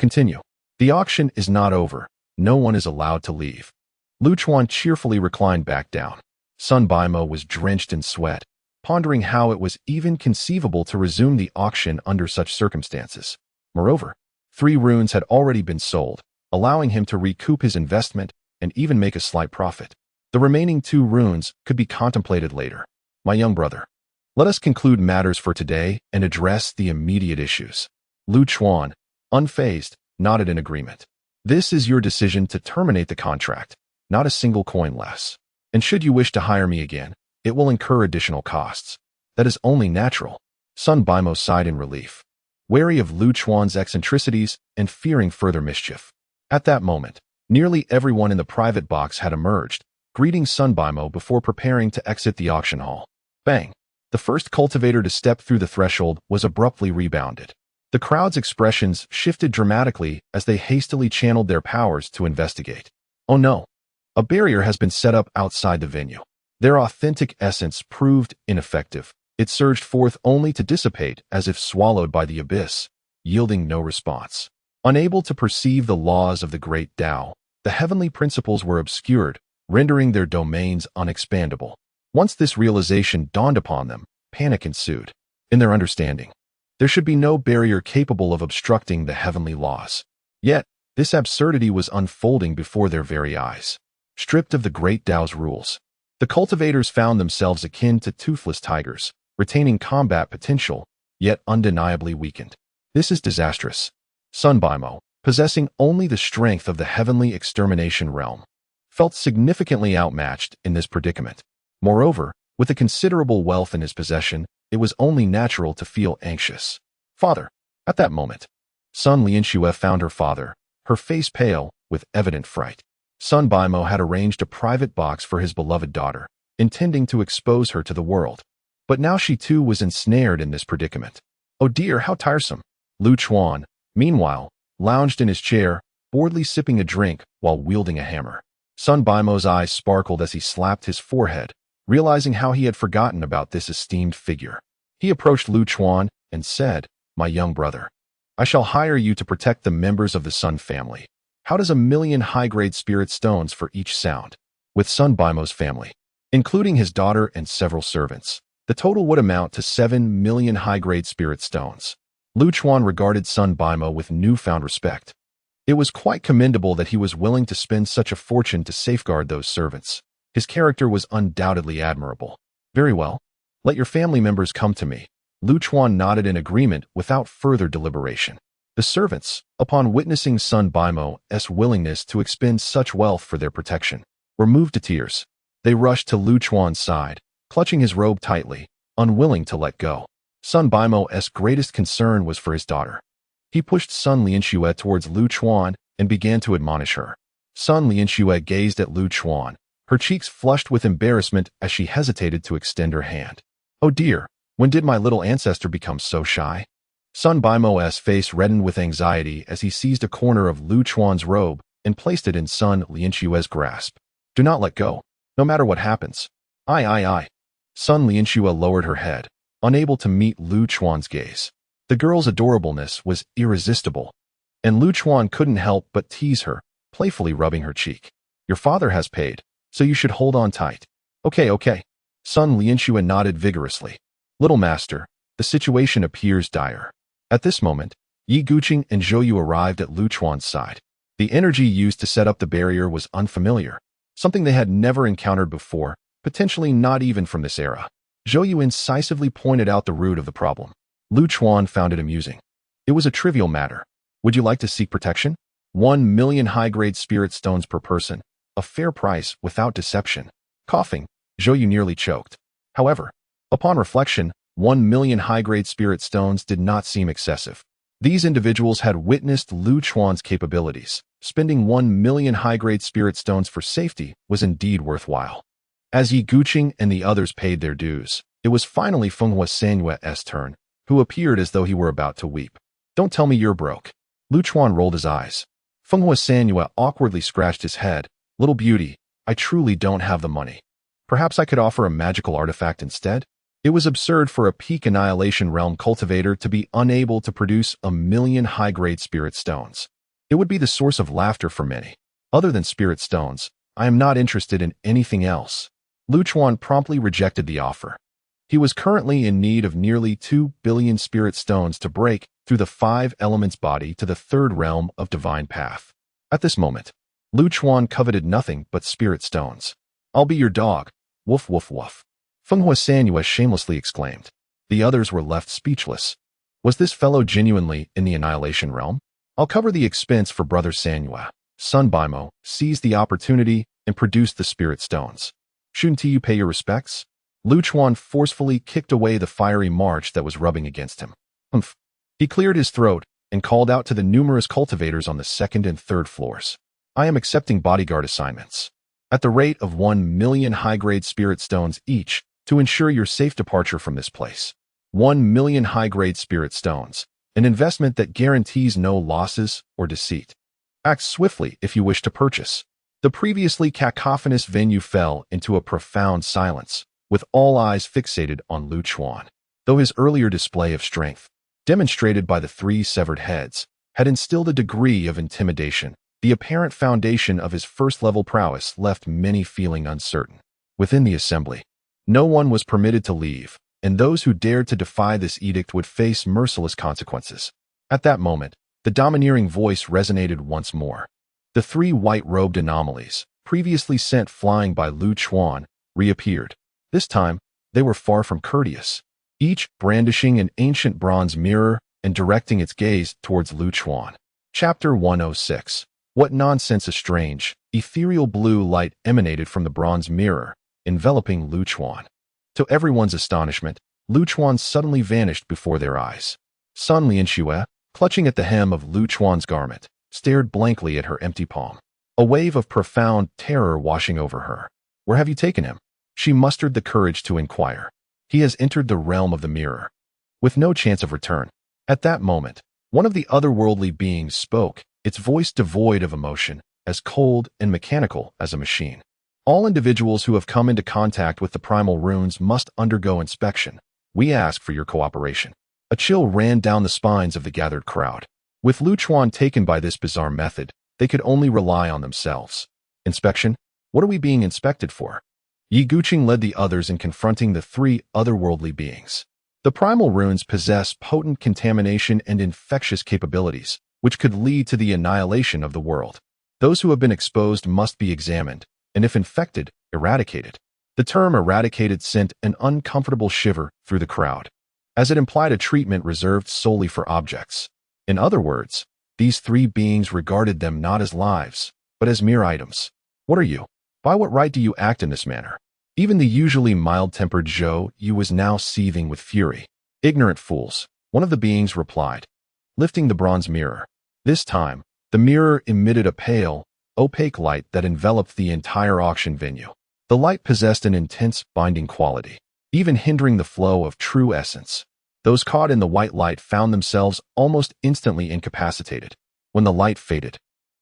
Speaker 1: The auction is not over. No one is allowed to leave. Lu Chuan cheerfully reclined back down. Sun Bimo was drenched in sweat, pondering how it was even conceivable to resume the auction under such circumstances. Moreover, 3 runes had already been sold, allowing him to recoup his investment and even make a slight profit. The remaining 2 runes could be contemplated later. My young brother, let us conclude matters for today and address the immediate issues. Lu Chuan, unfazed, nodded in agreement. This is your decision to terminate the contract, not a single coin less. And should you wish to hire me again, it will incur additional costs. That is only natural. Sun Bimo sighed in relief, wary of Lu Chuan's eccentricities and fearing further mischief. At that moment, nearly everyone in the private box had emerged, greeting Sun Bimo before preparing to exit the auction hall. Bang! The first cultivator to step through the threshold was abruptly rebounded. The crowd's expressions shifted dramatically as they hastily channeled their powers to investigate. Oh no! A barrier has been set up outside the venue. Their authentic essence proved ineffective. It surged forth only to dissipate as if swallowed by the abyss, yielding no response. Unable to perceive the laws of the great Tao, the heavenly principles were obscured, rendering their domains unexpandable. Once this realization dawned upon them, panic ensued. In their understanding, there should be no barrier capable of obstructing the heavenly laws. Yet, this absurdity was unfolding before their very eyes. Stripped of the great Tao's rules, the cultivators found themselves akin to toothless tigers, retaining combat potential, yet undeniably weakened. This is disastrous. Sun Bimo, possessing only the strength of the heavenly extermination realm, felt significantly outmatched in this predicament. Moreover, with a considerable wealth in his possession, it was only natural to feel anxious. Father! At that moment, Sun Lianxue found her father, her face pale, with evident fright. Sun Bimo had arranged a private box for his beloved daughter, intending to expose her to the world. But now she too was ensnared in this predicament. Oh dear, how tiresome! Lu Chuan, meanwhile, lounged in his chair, boredly sipping a drink while wielding a hammer. Sun Bimo's eyes sparkled as he slapped his forehead, realizing how he had forgotten about this esteemed figure. He approached Lu Chuan and said, "My young brother, I shall hire you to protect the members of the Sun family. How does 1,000,000 high-grade spirit stones for each sound?" With Sun Bimo's family, including his daughter and several servants, the total would amount to 7,000,000 high-grade spirit stones. Lu Chuan regarded Sun Bimo with newfound respect. It was quite commendable that he was willing to spend such a fortune to safeguard those servants. His character was undoubtedly admirable. Very well. Let your family members come to me. Lu Chuan nodded in agreement without further deliberation. The servants, upon witnessing Sun Bimo's willingness to expend such wealth for their protection, were moved to tears. They rushed to Lu Chuan's side, clutching his robe tightly, unwilling to let go. Sun Bimo's greatest concern was for his daughter. He pushed Sun Lianxue towards Lu Chuan and began to admonish her. Sun Lianxue gazed at Lu Chuan, her cheeks flushed with embarrassment as she hesitated to extend her hand. "Oh dear, when did my little ancestor become so shy?" Sun Bimo's face reddened with anxiety as he seized a corner of Lu Chuan's robe and placed it in Sun Lianxue's grasp. "Do not let go, no matter what happens." I. Sun Lianxue lowered her head, unable to meet Lu Chuan's gaze. The girl's adorableness was irresistible, and Lu Chuan couldn't help but tease her, playfully rubbing her cheek. "Your father has paid, so you should hold on tight." Okay. Sun Lianxue nodded vigorously. "Little master, the situation appears dire." At this moment, Yi Guqing and Zhou Yu arrived at Lu Chuan's side. The energy used to set up the barrier was unfamiliar, something they had never encountered before, potentially not even from this era. Zhou Yu incisively pointed out the root of the problem. Lu Chuan found it amusing. "It was a trivial matter. Would you like to seek protection? 1 million high-grade spirit stones per person, a fair price without deception." Coughing, Zhou Yu nearly choked. However, upon reflection, 1 million high-grade spirit stones did not seem excessive. These individuals had witnessed Lu Chuan's capabilities. Spending 1 million high-grade spirit stones for safety was indeed worthwhile. As Yi Guqing and the others paid their dues, it was finally Fenghua Sanyue's turn, who appeared as though he were about to weep. "Don't tell me you're broke." Lu Chuan rolled his eyes. Fenghua Sanyue awkwardly scratched his head. "Little beauty, I truly don't have the money. Perhaps I could offer a magical artifact instead?" It was absurd for a peak Annihilation Realm cultivator to be unable to produce 1 million high-grade spirit stones. It would be the source of laughter for many. "Other than spirit stones, I am not interested in anything else." Lu Chuan promptly rejected the offer. He was currently in need of nearly 2 billion spirit stones to break through the 5 elements body to the 3rd realm of divine path. At this moment, Lu Chuan coveted nothing but spirit stones. "I'll be your dog. Woof woof woof." Fenghua Sanyue shamelessly exclaimed. The others were left speechless. Was this fellow genuinely in the Annihilation Realm? "I'll cover the expense for Brother Sanyue." Sun Bimo seized the opportunity and produced the spirit stones. "Shouldn't you pay your respects?" Lu Chuan forcefully kicked away the fiery march that was rubbing against him. "Humph." He cleared his throat and called out to the numerous cultivators on the 2nd and 3rd floors. "I am accepting bodyguard assignments at the rate of 1 million high-grade spirit stones each to ensure your safe departure from this place. 1 million high-grade spirit stones, an investment that guarantees no losses or deceit. Act swiftly if you wish to purchase." The previously cacophonous venue fell into a profound silence, with all eyes fixated on Lu Chuan. Though his earlier display of strength, demonstrated by the 3 severed heads, had instilled a degree of intimidation, the apparent foundation of his first-level prowess left many feeling uncertain. Within the assembly, no one was permitted to leave, and those who dared to defy this edict would face merciless consequences. At that moment, the domineering voice resonated once more. The 3 white-robed anomalies, previously sent flying by Lu Chuan, reappeared. This time, they were far from courteous, each brandishing an ancient bronze mirror and directing its gaze towards Lu Chuan. Chapter 106. What nonsense! A strange, ethereal blue light emanated from the bronze mirror, enveloping Lu Chuan. To everyone's astonishment, Lu Chuan suddenly vanished before their eyes. Sun Lianxue, clutching at the hem of Lu Chuan's garment, stared blankly at her empty palm, a wave of profound terror washing over her. "Where have you taken him?" She mustered the courage to inquire. "He has entered the realm of the mirror, with no chance of return." At that moment, one of the otherworldly beings spoke, its voice devoid of emotion, as cold and mechanical as a machine. "All individuals who have come into contact with the primal runes must undergo inspection. We ask for your cooperation." A chill ran down the spines of the gathered crowd. With Lu Chuan taken by this bizarre method, they could only rely on themselves. "Inspection? What are we being inspected for?" Yi Guqing led the others in confronting the 3 otherworldly beings. The primal runes possess potent contamination and infectious capabilities, which could lead to the annihilation of the world. Those who have been exposed must be examined, and if infected, eradicated. The term eradicated sent an uncomfortable shiver through the crowd, as it implied a treatment reserved solely for objects. In other words, these three beings regarded them not as lives, but as mere items. What are you? By what right do you act in this manner? Even the usually mild-tempered Zhou Yu was now seething with fury. Ignorant fools, one of the beings replied, lifting the bronze mirror. This time, the mirror emitted a pale, opaque light that enveloped the entire auction venue. The light possessed an intense, binding quality, even hindering the flow of true essence. Those caught in the white light found themselves almost instantly incapacitated. When the light faded,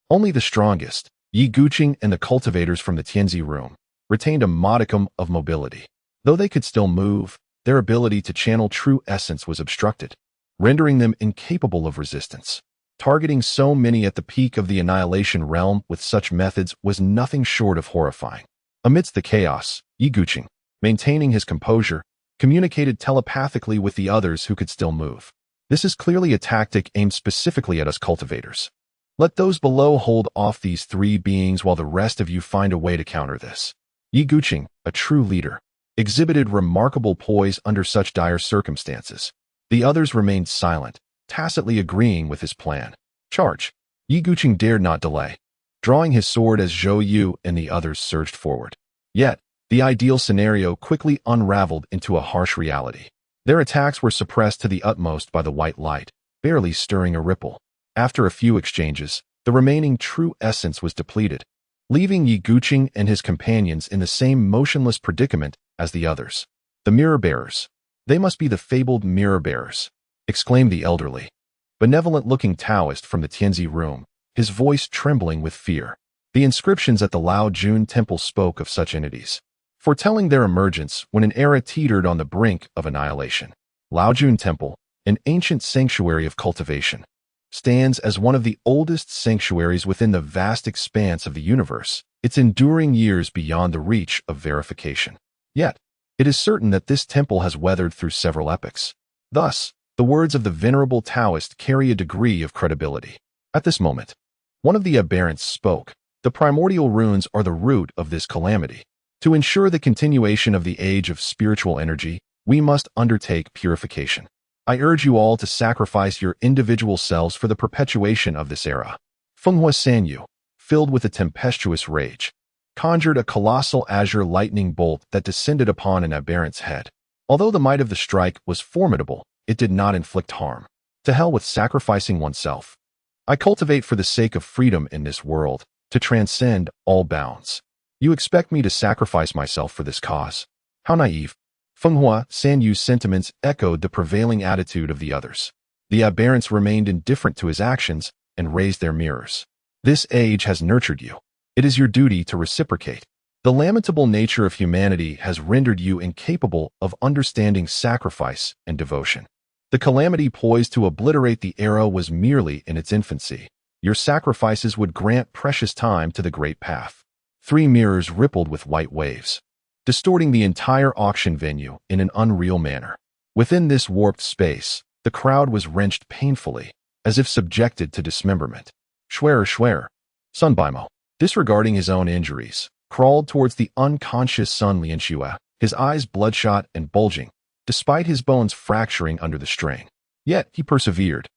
Speaker 1: only the strongest, Yi Guqing and the cultivators from the Tianzi room, retained a modicum of mobility. Though they could still move, their ability to channel true essence was obstructed, rendering them incapable of resistance. Targeting so many at the peak of the annihilation realm with such methods was nothing short of horrifying. Amidst the chaos, Yi Guqing, maintaining his composure, communicated telepathically with the others who could still move. This is clearly a tactic aimed specifically at us cultivators. Let those below hold off these three beings while the rest of you find a way to counter this. Yi Guqing, a true leader, exhibited remarkable poise under such dire circumstances. The others remained silent, tacitly agreeing with his plan. Charge! Yi Guqing dared not delay, drawing his sword as Zhou Yu and the others surged forward. Yet, the ideal scenario quickly unraveled into a harsh reality. Their attacks were suppressed to the utmost by the white light, barely stirring a ripple. After a few exchanges, the remaining true essence was depleted, leaving Yi Guqing and his companions in the same motionless predicament as the others. The mirror bearers. They must be the fabled mirror bearers, exclaimed the elderly, benevolent-looking Taoist from the Tianzi room, his voice trembling with fear. The inscriptions at the Lao Jun temple spoke of such entities, foretelling their emergence when an era teetered on the brink of annihilation. Lao Jun Temple, an ancient sanctuary of cultivation, stands as one of the oldest sanctuaries within the vast expanse of the universe, its enduring years beyond the reach of verification. Yet, it is certain that this temple has weathered through several epochs. Thus, the words of the venerable Taoist carry a degree of credibility. At this moment, one of the aberrants spoke. The primordial runes are the root of this calamity. To ensure the continuation of the age of spiritual energy, we must undertake purification. I urge you all to sacrifice your individual selves for the perpetuation of this era. Fenghua Sanyu, filled with a tempestuous rage, conjured a colossal azure lightning bolt that descended upon an aberrant's head. Although the might of the strike was formidable, it did not inflict harm. To hell with sacrificing oneself. I cultivate for the sake of freedom in this world, to transcend all bounds. You expect me to sacrifice myself for this cause? How naive. Fenghua Sanyu's sentiments echoed the prevailing attitude of the others. The aberrants remained indifferent to his actions and raised their mirrors. This age has nurtured you. It is your duty to reciprocate. The lamentable nature of humanity has rendered you incapable of understanding sacrifice and devotion. The calamity poised to obliterate the era was merely in its infancy. Your sacrifices would grant precious time to the great path. Three mirrors rippled with white waves, distorting the entire auction venue in an unreal manner. Within this warped space, the crowd was wrenched painfully, as if subjected to dismemberment. Schwer, Sun Baimo, disregarding his own injuries, crawled towards the unconscious Sun Lianxue, his eyes bloodshot and bulging, despite his bones fracturing under the strain. Yet he persevered,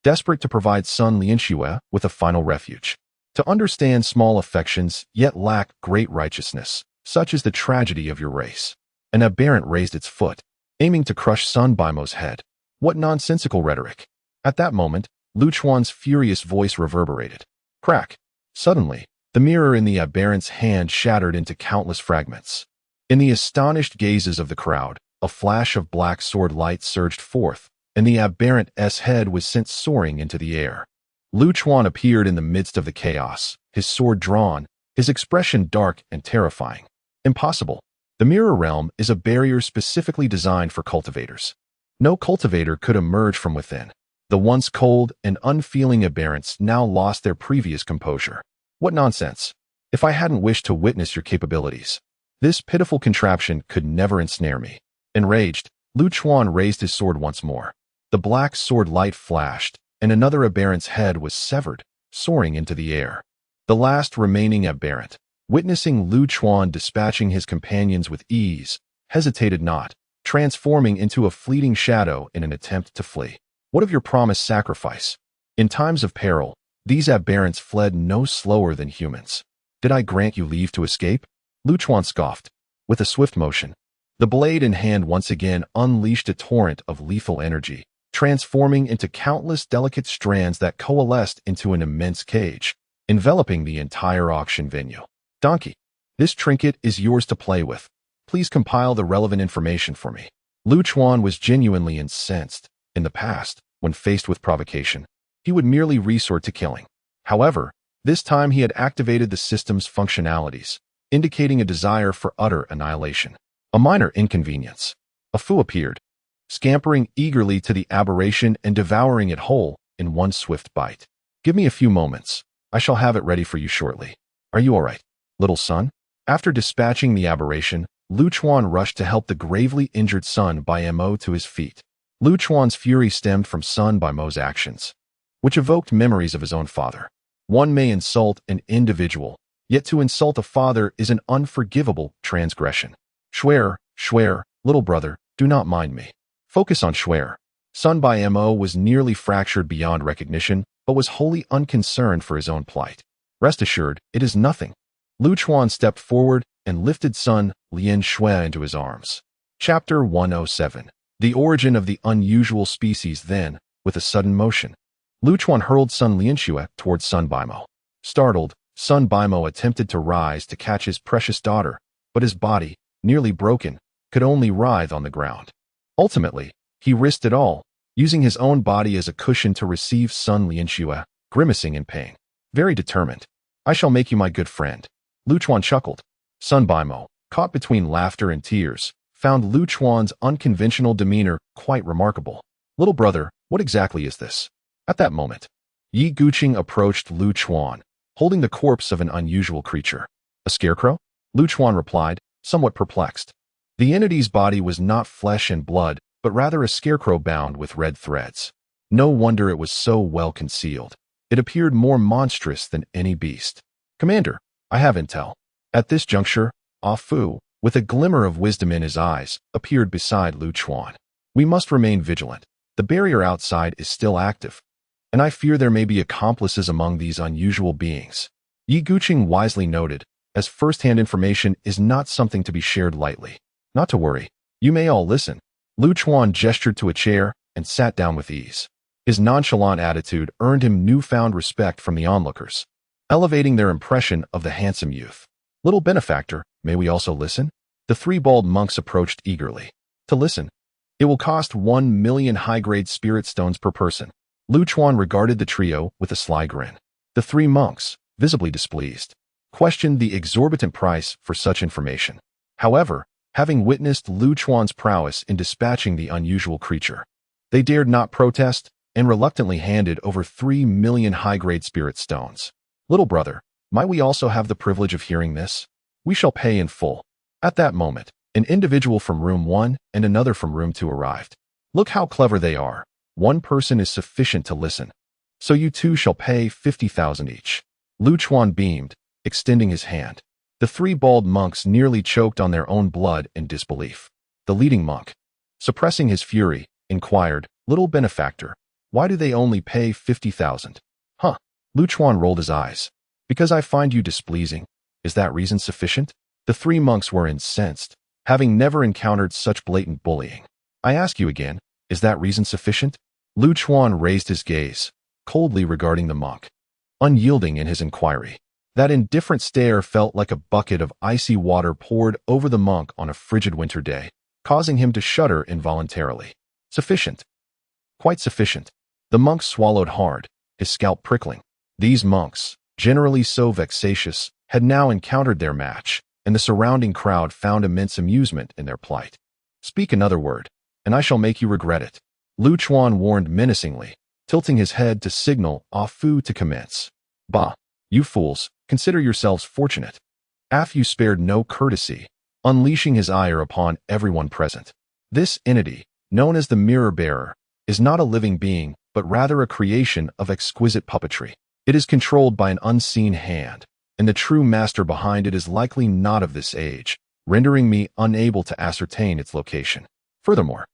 Speaker 1: desperate to provide Sun Lianxue with a final refuge. To understand small affections yet lack great righteousness, such is the tragedy of your race. An aberrant raised its foot, aiming to crush Sun Baimo's head. What nonsensical rhetoric! At that moment, Lu Chuan's furious voice reverberated. Crack! Suddenly, the mirror in the aberrant's hand shattered into countless fragments. In the astonished gazes of the crowd, a flash of black sword light surged forth, and the aberrant's head was sent soaring into the air. Lu Chuan appeared in the midst of the chaos, his sword drawn, his expression dark and terrifying. Impossible. The mirror realm is a barrier specifically designed for cultivators. No cultivator could emerge from within. The once cold and unfeeling aberrants now lost their previous composure. What nonsense! If I hadn't wished to witness your capabilities, this pitiful contraption could never ensnare me. Enraged, Lu Chuan raised his sword once more. The black sword light flashed, and another aberrant's head was severed, soaring into the air. The last remaining aberrant, witnessing Lu Chuan dispatching his companions with ease, hesitated not, transforming into a fleeting shadow in an attempt to flee. What of your promised sacrifice? In times of peril, these aberrants fled no slower than humans. Did I grant you leave to escape? Lu Chuan scoffed. With a swift motion, the blade in hand once again unleashed a torrent of lethal energy, transforming into countless delicate strands that coalesced into an immense cage, enveloping the entire auction venue. Donkey, this trinket is yours to play with. Please compile the relevant information for me. Lu Chuan was genuinely incensed. In the past, when faced with provocation, he would merely resort to killing. However, this time he had activated the system's functionalities, indicating a desire for utter annihilation. A minor inconvenience. A Fu appeared, scampering eagerly to the aberration and devouring it whole in one swift bite. Give me a few moments. I shall have it ready for you shortly. Are you all right, little son? After dispatching the aberration, Lu Chuan rushed to help the gravely injured Sun Bai Mo to his feet. Lu Chuan's fury stemmed from Sun Bai Mo's actions, which evoked memories of his own father. One may insult an individual, yet to insult a father is an unforgivable transgression. Shuer, little brother, do not mind me. Focus on Shuer. Sun Bai Mo was nearly fractured beyond recognition, but was wholly unconcerned for his own plight. Rest assured, it is nothing. Lu Chuan stepped forward and lifted Sun Lian Shui into his arms. Chapter 107. The origin of the unusual species. Then, with a sudden motion, Lu Chuan hurled Sun Lian Shui towards Sun Bai Mo. Startled, Sun Bai Mo attempted to rise to catch his precious daughter, but his body, nearly broken, could only writhe on the ground. Ultimately, he risked it all, using his own body as a cushion to receive Sun Lian Shui, grimacing in pain. Very determined. I shall make you my good friend. Lu Chuan chuckled. Sun Bai Mo, caught between laughter and tears, found Lu Chuan's unconventional demeanor quite remarkable. Little brother, what exactly is this? At that moment, Yi Guqing approached Lu Chuan, holding the corpse of an unusual creature. A scarecrow? Lu Chuan replied, somewhat perplexed. The entity's body was not flesh and blood, but rather a scarecrow bound with red threads. No wonder it was so well concealed. It appeared more monstrous than any beast. Commander, I have intel. At this juncture, Ah Fu, with a glimmer of wisdom in his eyes, appeared beside Lu Chuan. We must remain vigilant. The barrier outside is still active, and I fear there may be accomplices among these unusual beings. Yi Guqing wisely noted, as first-hand information is not something to be shared lightly. Not to worry. You may all listen. Lu Chuan gestured to a chair and sat down with ease. His nonchalant attitude earned him newfound respect from the onlookers, elevating their impression of the handsome youth. Little benefactor, may we also listen? The three bald monks approached eagerly. To listen. It will cost 1 million high-grade spirit stones per person. Lu Chuan regarded the trio with a sly grin. The three monks, visibly displeased, questioned the exorbitant price for such information. However, having witnessed Lu Chuan's prowess in dispatching the unusual creature, they dared not protest and reluctantly handed over 3 million high-grade spirit stones. Little brother, might we also have the privilege of hearing this? We shall pay in full. At that moment, an individual from room 1 and another from room 2 arrived. Look how clever they are. One person is sufficient to listen. So you two shall pay 50,000 each. Lu Chuan beamed, extending his hand. The three bald monks nearly choked on their own blood in disbelief. The leading monk, suppressing his fury, inquired, Little benefactor, why do they only pay 50,000? Huh? Lu Chuan rolled his eyes. Because I find you displeasing. Is that reason sufficient? The three monks were incensed, having never encountered such blatant bullying. I ask you again, is that reason sufficient? Lu Chuan raised his gaze, coldly regarding the monk, unyielding in his inquiry. That indifferent stare felt like a bucket of icy water poured over the monk on a frigid winter day, causing him to shudder involuntarily. Sufficient. Quite sufficient. The monk swallowed hard, his scalp prickling. These monks, generally so vexatious, had now encountered their match, and the surrounding crowd found immense amusement in their plight. Speak another word, and I shall make you regret it. Lu Chuan warned menacingly, tilting his head to signal Ah Fu to commence. Bah, you fools, consider yourselves fortunate. Ah Fu spared no courtesy, unleashing his ire upon everyone present. This entity, known as the Mirror Bearer, is not a living being, but rather a creation of exquisite puppetry. It is controlled by an unseen hand, and the true master behind it is likely not of this age, rendering me unable to ascertain its location. Furthermore,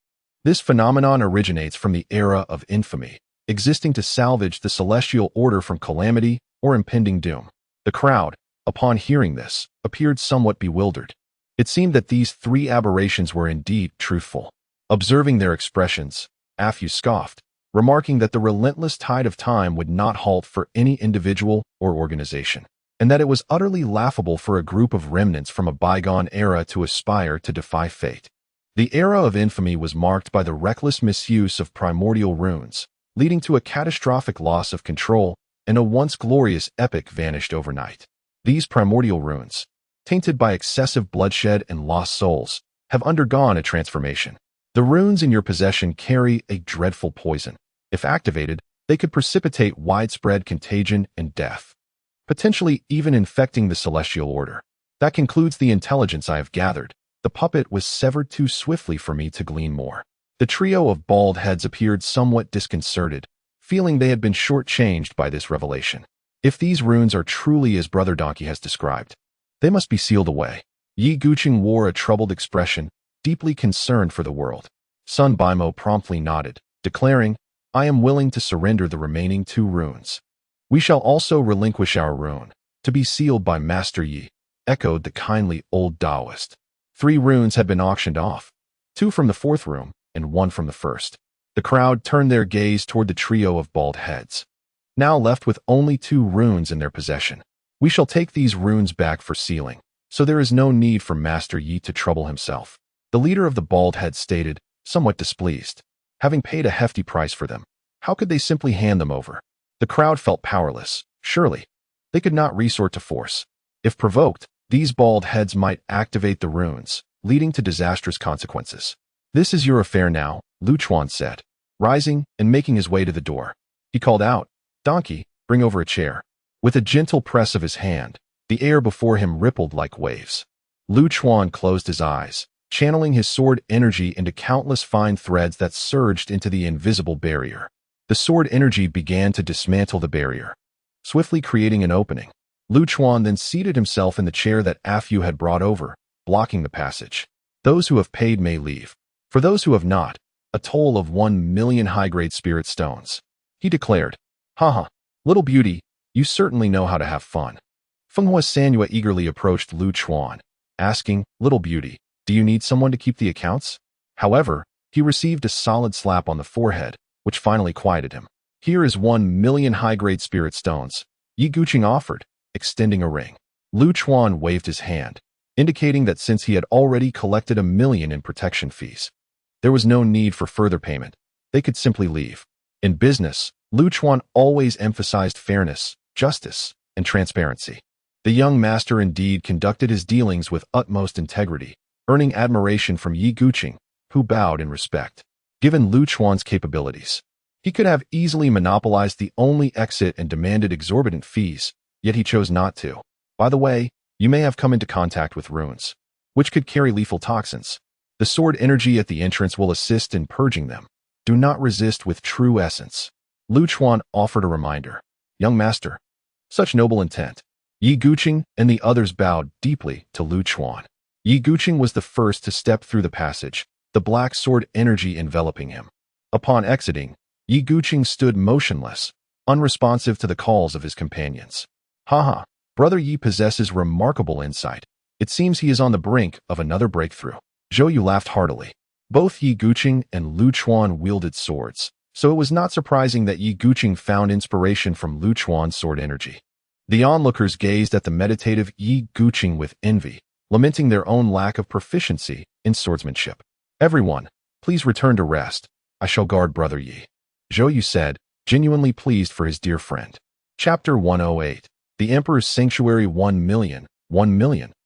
Speaker 1: this phenomenon originates from the era of infamy, existing to salvage the celestial order from calamity or impending doom. The crowd, upon hearing this, appeared somewhat bewildered. It seemed that these three aberrations were indeed truthful. Observing their expressions, Afu scoffed, remarking that the relentless tide of time would not halt for any individual or organization, and that it was utterly laughable for a group of remnants from a bygone era to aspire to defy fate. The era of infamy was marked by the reckless misuse of primordial runes, leading to a catastrophic loss of control, and a once glorious epic vanished overnight. These primordial runes, tainted by excessive bloodshed and lost souls, have undergone a transformation. The runes in your possession carry a dreadful poison. If activated, they could precipitate widespread contagion and death, potentially even infecting the celestial order. That concludes the intelligence I have gathered. The puppet was severed too swiftly for me to glean more. The trio of bald heads appeared somewhat disconcerted, feeling they had been shortchanged by this revelation. If these runes are truly as Brother Donkey has described, they must be sealed away. Yi Guqing wore a troubled expression, deeply concerned for the world. Sun Baimo promptly nodded, declaring, "I am willing to surrender the remaining 2 runes. We shall also relinquish our rune, to be sealed by Master Yi," echoed the kindly old Taoist. 3 runes had been auctioned off, 2 from the 4th room and 1 from the 1st. The crowd turned their gaze toward the trio of bald heads, now left with only 2 runes in their possession. "We shall take these runes back for sealing, so there is no need for Master Yi to trouble himself," the leader of the bald heads stated, somewhat displeased. Having paid a hefty price for them, how could they simply hand them over? The crowd felt powerless. Surely, they could not resort to force. If provoked, these bald heads might activate the runes, leading to disastrous consequences. "This is your affair now," Lu Chuan said, rising and making his way to the door. He called out, "Donkey, bring over a chair." With a gentle press of his hand, the air before him rippled like waves. Lu Chuan closed his eyes, channeling his sword energy into countless fine threads that surged into the invisible barrier. The sword energy began to dismantle the barrier, swiftly creating an opening. Lu Chuan then seated himself in the chair that Afu had brought over, blocking the passage. "Those who have paid may leave. For those who have not, a toll of 1 million high-grade spirit stones," he declared. "Haha, little beauty, you certainly know how to have fun." Fenghua Sanyue eagerly approached Lu Chuan, asking, "Little beauty, do you need someone to keep the accounts?" However, he received a solid slap on the forehead, which finally quieted him. "Here is 1 million high-grade spirit stones," Yi Guqing offered, extending a ring. Lu Chuan waved his hand, indicating that since he had already collected 1 million in protection fees, there was no need for further payment. They could simply leave. In business, Lu Chuan always emphasized fairness, justice, and transparency. The young master indeed conducted his dealings with utmost integrity, earning admiration from Yi Guqing, who bowed in respect. Given Lu Chuan's capabilities, he could have easily monopolized the only exit and demanded exorbitant fees, yet he chose not to. "By the way, you may have come into contact with runes, which could carry lethal toxins. The sword energy at the entrance will assist in purging them. Do not resist with true essence." Lu Chuan offered a reminder. "Young master, such noble intent." Yi Guqing and the others bowed deeply to Lu Chuan. Yi Guqing was the first to step through the passage, the black sword energy enveloping him. Upon exiting, Yi Guqing stood motionless, unresponsive to the calls of his companions. "Haha, Brother Yi possesses remarkable insight. It seems he is on the brink of another breakthrough." Zhou Yu laughed heartily. Both Yi Guqing and Lu Chuan wielded swords, so it was not surprising that Yi Guqing found inspiration from Lu Chuan's sword energy. The onlookers gazed at the meditative Yi Guqing with envy, lamenting their own lack of proficiency in swordsmanship. "Everyone, please return to rest. I shall guard Brother Yi," Zhou Yu said, genuinely pleased for his dear friend. Chapter 108. The Emperor's Sanctuary. 1 million,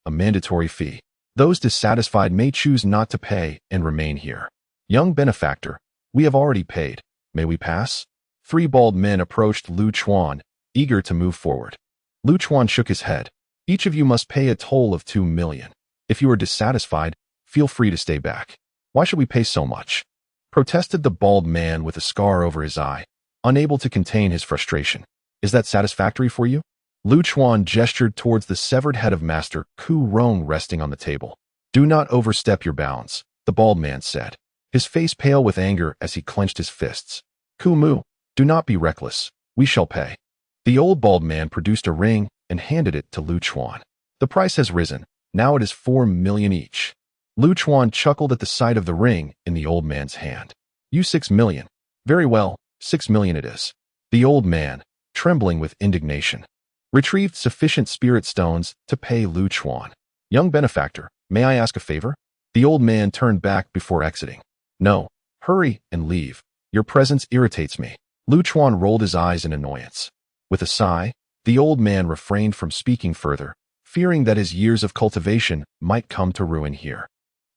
Speaker 1: a mandatory fee. Those dissatisfied may choose not to pay and remain here. "Young benefactor, we have already paid. May we pass?" 3 bald men approached Lu Chuan, eager to move forward. Lu Chuan shook his head. "Each of you must pay a toll of 2 million. If you are dissatisfied, feel free to stay back." "Why should we pay so much?" protested the bald man with a scar over his eye, unable to contain his frustration. "Is that satisfactory for you?" Lu Chuan gestured towards the severed head of Master Ku Rong resting on the table. "Do not overstep your bounds," the bald man said, his face pale with anger as he clenched his fists. "Ku Mu, Do not be reckless. We shall pay. The old bald man produced a ring and handed it to Lu Chuan. The price has risen. Now it is 4 million each. Lu Chuan chuckled at the sight of the ring in the old man's hand. You 6 million. Very well, 6 million it is. The old man, trembling with indignation, retrieved sufficient spirit stones to pay Lu Chuan. Young benefactor, may I ask a favor? The old man turned back before exiting. No, hurry and leave. Your presence irritates me. Lu Chuan rolled his eyes in annoyance. With a sigh, the old man refrained from speaking further, fearing that his years of cultivation might come to ruin here.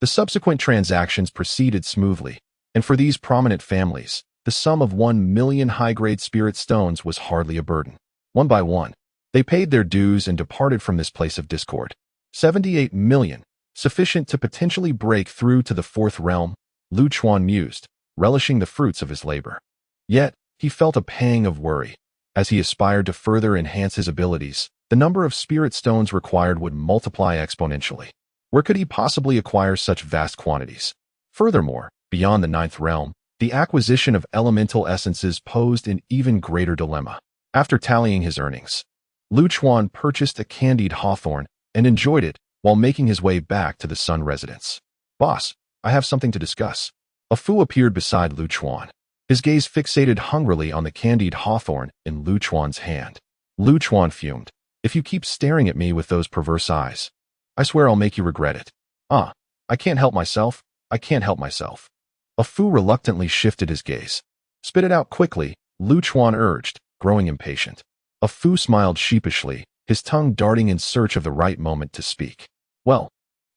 Speaker 1: The subsequent transactions proceeded smoothly, and for these prominent families, the sum of 1 million high-grade spirit stones was hardly a burden. One by one, they paid their dues and departed from this place of discord. 78 million, sufficient to potentially break through to the fourth realm, Lu Chuan mused, relishing the fruits of his labor. Yet, he felt a pang of worry. As he aspired to further enhance his abilities, the number of spirit stones required would multiply exponentially. Where could he possibly acquire such vast quantities? Furthermore, beyond the ninth realm, the acquisition of elemental essences posed an even greater dilemma. After tallying his earnings, Lu Chuan purchased a candied hawthorn and enjoyed it while making his way back to the Sun residence. Boss, I have something to discuss. A Fu appeared beside Lu Chuan. His gaze fixated hungrily on the candied hawthorn in Lu Chuan's hand. Lu Chuan fumed. If you keep staring at me with those perverse eyes, I swear I'll make you regret it. I can't help myself. I can't help myself. A Fu reluctantly shifted his gaze. Spit it out quickly, Lu Chuan urged, growing impatient. A Fu smiled sheepishly, his tongue darting in search of the right moment to speak. Well,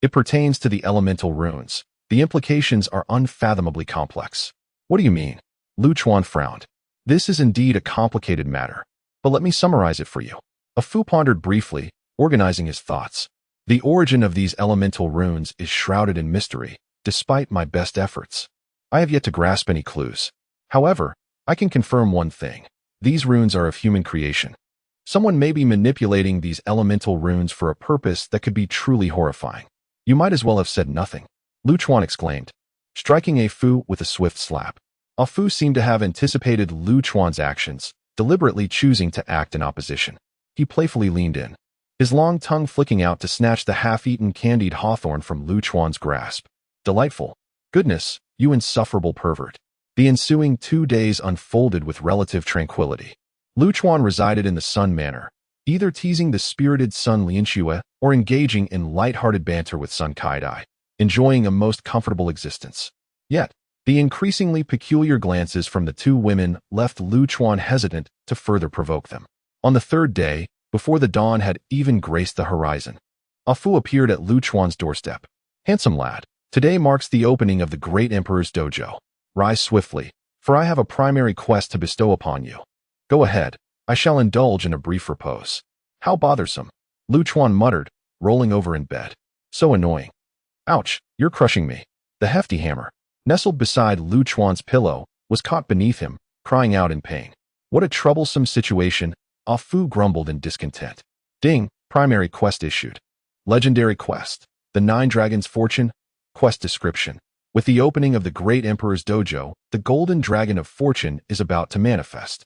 Speaker 1: it pertains to the elemental runes. The implications are unfathomably complex. What do you mean? Lu Chuan frowned. This is indeed a complicated matter, but let me summarize it for you. A Fu pondered briefly, organizing his thoughts. The origin of these elemental runes is shrouded in mystery, despite my best efforts. I have yet to grasp any clues. However, I can confirm one thing. These runes are of human creation. Someone may be manipulating these elemental runes for a purpose that could be truly horrifying. You might as well have said nothing, Lu Chuan exclaimed, striking A Fu with a swift slap. A Fu seemed to have anticipated Lu Chuan's actions, deliberately choosing to act in opposition. He playfully leaned in, his long tongue flicking out to snatch the half-eaten candied hawthorn from Lu Chuan's grasp. Delightful. Goodness, you insufferable pervert. The ensuing 2 days unfolded with relative tranquility. Lu Chuan resided in the Sun Manor, either teasing the spirited Sun Lianxue or engaging in light-hearted banter with Sun Kaidai, enjoying a most comfortable existence. Yet, the increasingly peculiar glances from the two women left Lu Chuan hesitant to further provoke them. On the third day, before the dawn had even graced the horizon, A Fu appeared at Lu Chuan's doorstep. Handsome lad, today marks the opening of the great Emperor's dojo. Rise swiftly, for I have a primary quest to bestow upon you. Go ahead, I shall indulge in a brief repose. How bothersome, Lu Chuan muttered, rolling over in bed. So annoying. Ouch, you're crushing me. The hefty hammer, nestled beside Lu Chuan's pillow, was caught beneath him, crying out in pain. What a troublesome situation, A Fu grumbled in discontent. Ding, primary quest issued. Legendary quest, the 9 Dragons Fortune, quest description. With the opening of the Great Emperor's Dojo, the Golden Dragon of Fortune is about to manifest.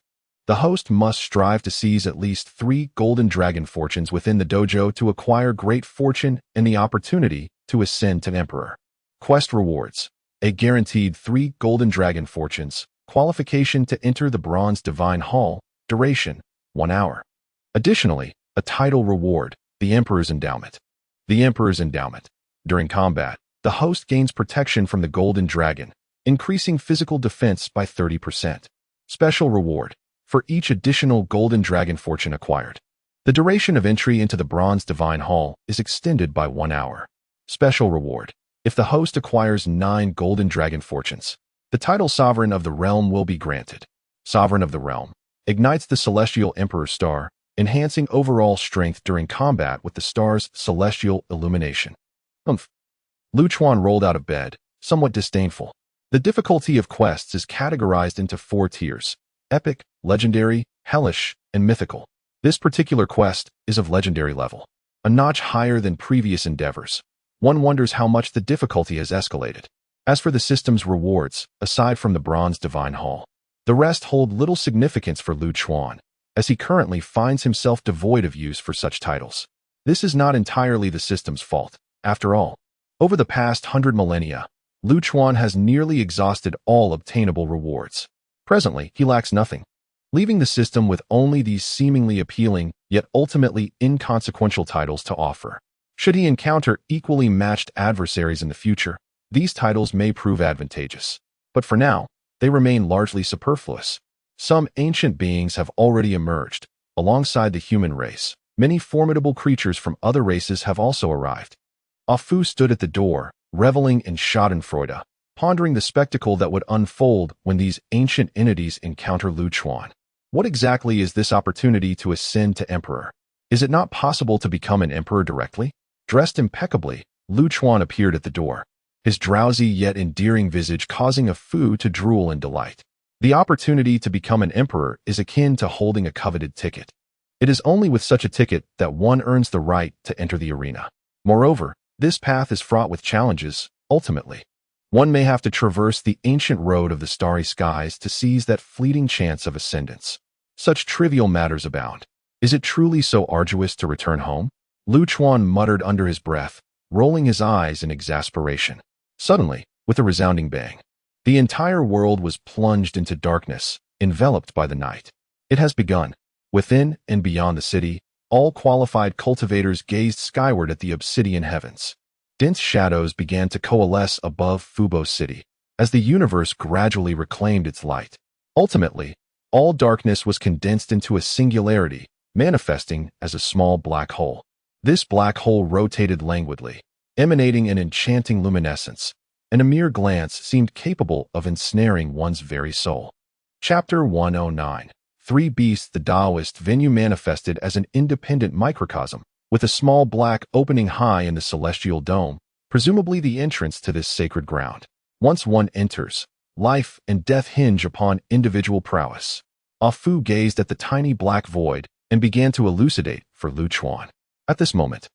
Speaker 1: The host must strive to seize at least 3 Golden Dragon Fortunes within the dojo to acquire great fortune and the opportunity to ascend to Emperor. Quest rewards. A guaranteed 3 Golden Dragon Fortunes, qualification to enter the Bronze Divine Hall, duration, 1 hour. Additionally, a title reward, the Emperor's Endowment. The Emperor's Endowment. During combat, the host gains protection from the Golden Dragon, increasing physical defense by 30%. Special reward. For each additional Golden Dragon Fortune acquired. The duration of entry into the Bronze Divine Hall is extended by 1 hour. Special reward. If the host acquires 9 Golden Dragon Fortunes, the title Sovereign of the Realm will be granted. Sovereign of the Realm ignites the Celestial Emperor Star, enhancing overall strength during combat with the star's celestial illumination. Lu Chuan rolled out of bed, somewhat disdainful. The difficulty of quests is categorized into 4 tiers: epic, legendary, hellish, and mythical. This particular quest is of legendary level, a notch higher than previous endeavors. One wonders how much the difficulty has escalated. As for the system's rewards, aside from the Bronze Divine Hall, The rest hold little significance for Lu Chuan, as he currently finds himself devoid of use for such titles. This is not entirely the system's fault. After all, over the past 100 millennia, Lu Chuan has nearly exhausted all obtainable rewards. Presently, he lacks nothing, leaving the system with only these seemingly appealing, yet ultimately inconsequential titles to offer. Should he encounter equally matched adversaries in the future, these titles may prove advantageous. But for now, they remain largely superfluous. Some ancient beings have already emerged. Alongside the human race, many formidable creatures from other races have also arrived. Ah Fu stood at the door, reveling in schadenfreude, pondering the spectacle that would unfold when these ancient entities encounter Lu Chuan. What exactly is this opportunity to ascend to emperor? Is it not possible to become an emperor directly? Dressed impeccably, Lu Chuan appeared at the door, his drowsy yet endearing visage causing Ah Fu to drool in delight. The opportunity to become an emperor is akin to holding a coveted ticket. It is only with such a ticket that one earns the right to enter the arena. Moreover, this path is fraught with challenges. Ultimately, one may have to traverse the ancient road of the starry skies to seize that fleeting chance of ascendance. Such trivial matters abound. Is it truly so arduous to return home? Lu Chuan muttered under his breath, rolling his eyes in exasperation. Suddenly, with a resounding bang, the entire world was plunged into darkness, enveloped by the night. It has begun. Within and beyond the city, all qualified cultivators gazed skyward at the obsidian heavens. Dense shadows began to coalesce above Fubo City, as the universe gradually reclaimed its light. Ultimately, all darkness was condensed into a singularity, manifesting as a small black hole. This black hole rotated languidly, emanating an enchanting luminescence, and a mere glance seemed capable of ensnaring one's very soul. Chapter 109. Three Beasts. The Taoist venue manifested as an independent microcosm, with a small black opening high in the celestial dome, presumably the entrance to this sacred ground. Once one enters, life and death hinge upon individual prowess. Ah Fu gazed at the tiny black void and began to elucidate for Lu Chuan. At this moment,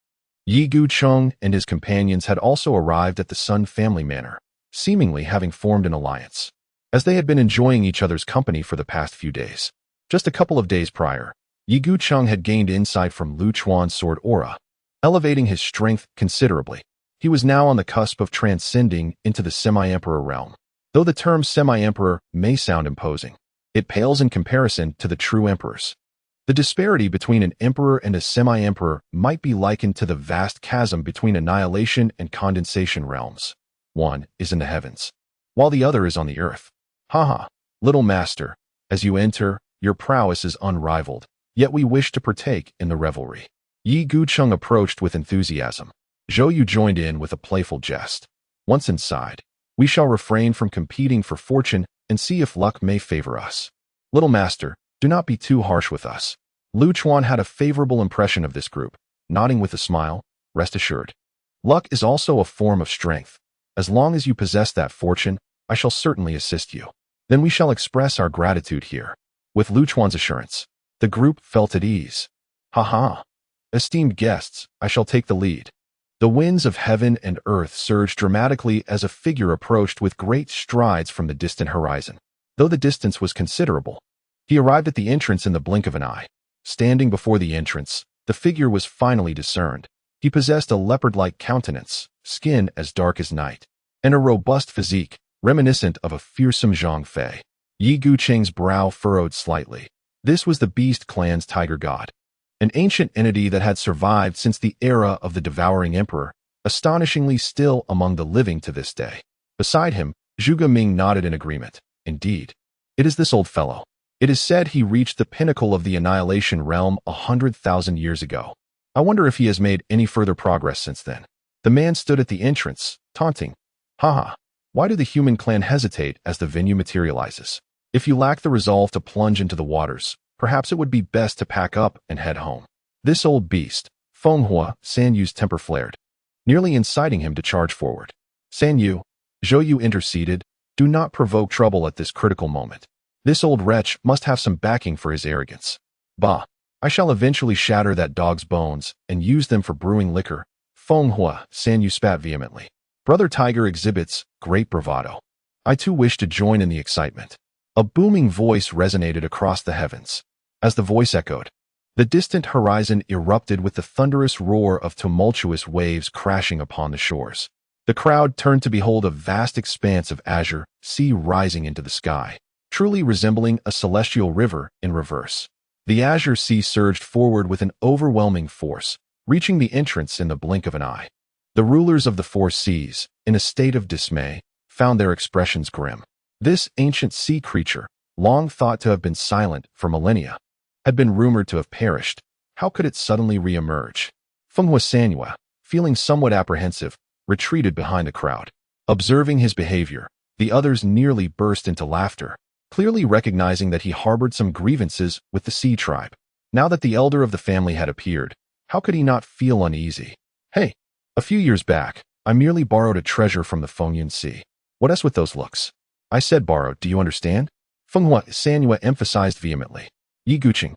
Speaker 1: Yi Gucheng and his companions had also arrived at the Sun family manor, seemingly having formed an alliance, as they had been enjoying each other's company for the past few days. Just a couple of days prior, Yi Gucheng had gained insight from Lu Chuan's sword aura, elevating his strength considerably. He was now on the cusp of transcending into the semi-emperor realm. Though the term semi-emperor may sound imposing, it pales in comparison to the true emperors. The disparity between an emperor and a semi-emperor might be likened to the vast chasm between annihilation and condensation realms. One is in the heavens, while the other is on the earth. Haha, little master, as you enter, your prowess is unrivaled, yet we wish to partake in the revelry. Yi Gucheng approached with enthusiasm. Zhou Yu joined in with a playful jest. Once inside, we shall refrain from competing for fortune and see if luck may favor us. Little master, do not be too harsh with us. Lu Chuan had a favorable impression of this group, nodding with a smile. Rest assured. Luck is also a form of strength. As long as you possess that fortune, I shall certainly assist you. Then we shall express our gratitude here. With Lu Chuan's assurance, the group felt at ease. Haha. Esteemed guests, I shall take the lead. The winds of heaven and earth surged dramatically as a figure approached with great strides from the distant horizon. Though the distance was considerable, he arrived at the entrance in the blink of an eye. Standing before the entrance, the figure was finally discerned. He possessed a leopard-like countenance, skin as dark as night, and a robust physique, reminiscent of a fearsome Zhang Fei. Yi Gucheng's brow furrowed slightly. This was the Beast Clan's tiger god, an ancient entity that had survived since the era of the devouring emperor, astonishingly still among the living to this day. Beside him, Zhuge Ming nodded in agreement. Indeed, it is this old fellow. It is said he reached the pinnacle of the annihilation realm 100,000 years ago. I wonder if he has made any further progress since then. The man stood at the entrance, taunting. Haha, why do the human clan hesitate as the venue materializes? If you lack the resolve to plunge into the waters, perhaps it would be best to pack up and head home. This old beast, Fenghua, San Yu's temper flared, nearly inciting him to charge forward. San Yu, Zhou Yu interceded, do not provoke trouble at this critical moment. This old wretch must have some backing for his arrogance. Bah, I shall eventually shatter that dog's bones and use them for brewing liquor. Fenghua, San Yu spat vehemently. Brother Tiger exhibits great bravado. I too wish to join in the excitement. A booming voice resonated across the heavens. As the voice echoed, the distant horizon erupted with the thunderous roar of tumultuous waves crashing upon the shores. The crowd turned to behold a vast expanse of azure sea rising into the sky, truly resembling a celestial river in reverse. The azure sea surged forward with an overwhelming force, reaching the entrance in the blink of an eye. The rulers of the four seas, in a state of dismay, found their expressions grim. This ancient sea creature, long thought to have been silent for millennia, had been rumored to have perished. How could it suddenly re-emerge? Fenghua Sanyue, feeling somewhat apprehensive, retreated behind the crowd. Observing his behavior, the others nearly burst into laughter, clearly recognizing that he harbored some grievances with the sea tribe. Now that the elder of the family had appeared, how could he not feel uneasy? Hey, a few years back, I merely borrowed a treasure from the Fengyun Sea. What else with those looks? I said borrowed, do you understand? Fenghua Sanyue emphasized vehemently. Yi Guqing,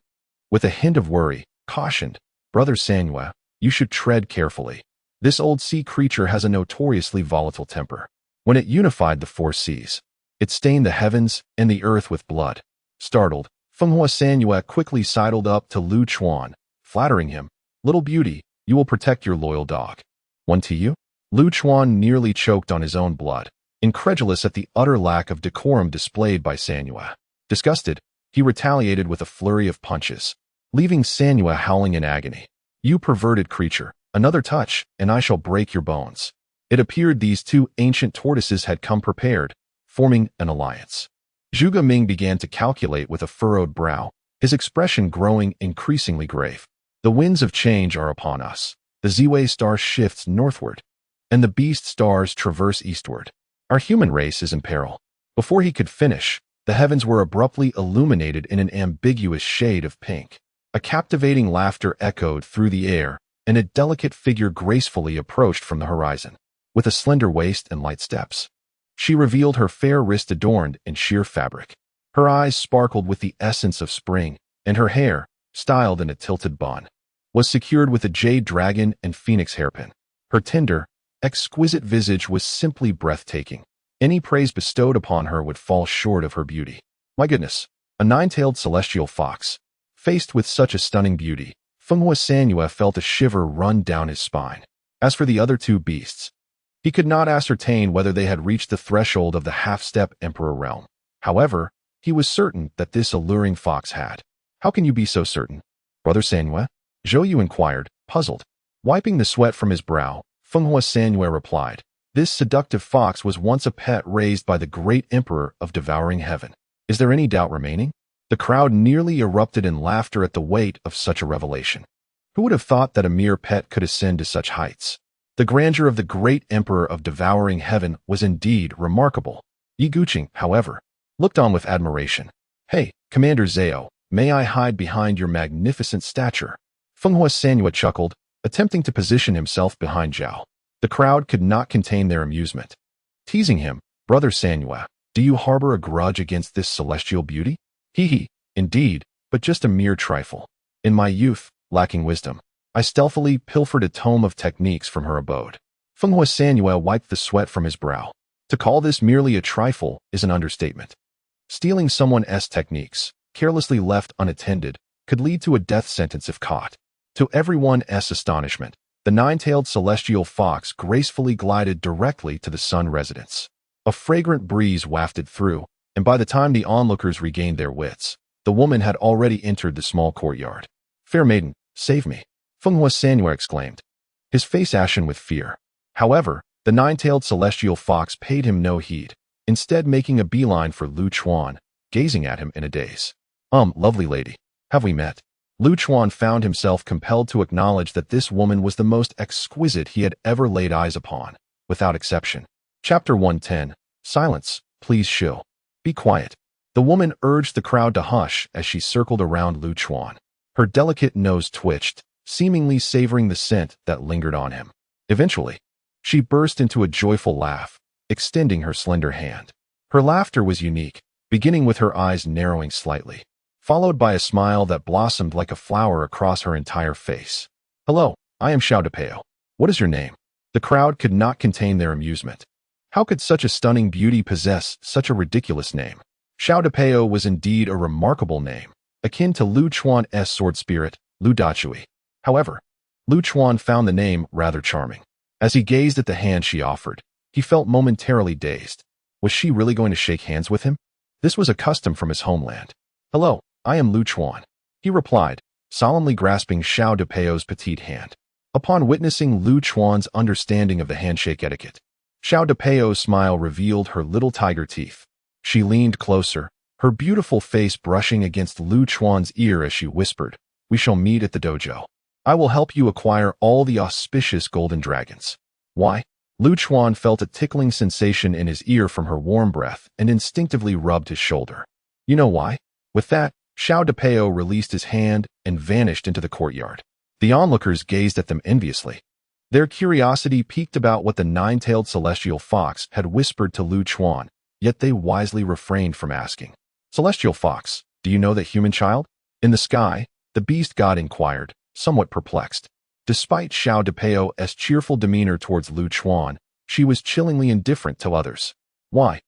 Speaker 1: with a hint of worry, cautioned, Brother Sanyue, you should tread carefully. This old sea creature has a notoriously volatile temper. When it unified the four seas, it stained the heavens and the earth with blood. Startled, Fenghua Sanyue quickly sidled up to Lu Chuan, flattering him, Little beauty, you will protect your loyal dog. One to you? Lu Chuan nearly choked on his own blood, incredulous at the utter lack of decorum displayed by Sanyue. Disgusted, he retaliated with a flurry of punches, leaving Sanyue howling in agony. You perverted creature, another touch, and I shall break your bones. It appeared these two ancient tortoises had come prepared, forming an alliance. Zhuge Ming began to calculate with a furrowed brow, his expression growing increasingly grave. The winds of change are upon us. The Ziwei star shifts northward, and the beast stars traverse eastward. Our human race is in peril. Before he could finish, the heavens were abruptly illuminated in an ambiguous shade of pink. A captivating laughter echoed through the air, and a delicate figure gracefully approached from the horizon. With a slender waist and light steps, she revealed her fair wrist adorned in sheer fabric. Her eyes sparkled with the essence of spring, and her hair, styled in a tilted bun, was secured with a jade dragon and phoenix hairpin. Her tender, exquisite visage was simply breathtaking. Any praise bestowed upon her would fall short of her beauty. My goodness, a nine-tailed celestial fox. Faced with such a stunning beauty, Fenghua Sanyue felt a shiver run down his spine. As for the other two beasts, he could not ascertain whether they had reached the threshold of the half-step emperor realm. However, he was certain that this alluring fox had. How can you be so certain, Brother Sanyue? Zhou Yu inquired, puzzled. Wiping the sweat from his brow, Fenghua Sanyue replied, this seductive fox was once a pet raised by the great emperor of devouring heaven. Is there any doubt remaining? The crowd nearly erupted in laughter at the weight of such a revelation. Who would have thought that a mere pet could ascend to such heights? The grandeur of the great emperor of devouring heaven was indeed remarkable. Yi Guqing, however, looked on with admiration. Hey, Commander Zhao, may I hide behind your magnificent stature? Fenghua Sanyue chuckled, attempting to position himself behind Zhao. The crowd could not contain their amusement. Teasing him, Brother Sanyue, do you harbor a grudge against this celestial beauty? Hee, indeed, but just a mere trifle. In my youth, lacking wisdom, I stealthily pilfered a tome of techniques from her abode. Fenghua Sanyue wiped the sweat from his brow. To call this merely a trifle is an understatement. Stealing someone's techniques, carelessly left unattended, could lead to a death sentence if caught. To everyone's astonishment, the nine-tailed celestial fox gracefully glided directly to the sun residence. A fragrant breeze wafted through, and by the time the onlookers regained their wits, the woman had already entered the small courtyard. Fair maiden, save me, Fenghua Sanyue exclaimed, his face ashen with fear. However, the nine-tailed celestial fox paid him no heed, instead making a beeline for Lu Chuan, gazing at him in a daze. Lovely lady, have we met? Lu Chuan found himself compelled to acknowledge that this woman was the most exquisite he had ever laid eyes upon, without exception. Chapter 110, Silence, please shill. Be quiet. The woman urged the crowd to hush as she circled around Lu Chuan. Her delicate nose twitched, seemingly savoring the scent that lingered on him. Eventually, she burst into a joyful laugh, extending her slender hand. Her laughter was unique, beginning with her eyes narrowing slightly, followed by a smile that blossomed like a flower across her entire face. Hello, I am Xiao Depeo. What is your name? The crowd could not contain their amusement. How could such a stunning beauty possess such a ridiculous name? Xiao Depeo was indeed a remarkable name, akin to Lu Chuan's sword spirit, Lu Dachui. However, Lu Chuan found the name rather charming. As he gazed at the hand she offered, he felt momentarily dazed. Was she really going to shake hands with him? This was a custom from his homeland. "Hello, I am Lu Chuan," he replied, solemnly grasping Xiao Depeo's petite hand. Upon witnessing Lu Chuan's understanding of the handshake etiquette, Xiao Depeo's smile revealed her little tiger teeth. She leaned closer, her beautiful face brushing against Lu Chuan's ear as she whispered, "We shall meet at the dojo. I will help you acquire all the auspicious golden dragons." Why? Lu Chuan felt a tickling sensation in his ear from her warm breath and instinctively rubbed his shoulder. You know why? With that, Xiao Depeo released his hand and vanished into the courtyard. The onlookers gazed at them enviously. Their curiosity piqued about what the nine-tailed celestial fox had whispered to Lu Chuan, yet they wisely refrained from asking. "Celestial fox, do you know that human child?" In the sky, the beast god inquired, somewhat perplexed. Despite Xiao Depeo's cheerful demeanor towards Lu Chuan, she was chillingly indifferent to others. "Why?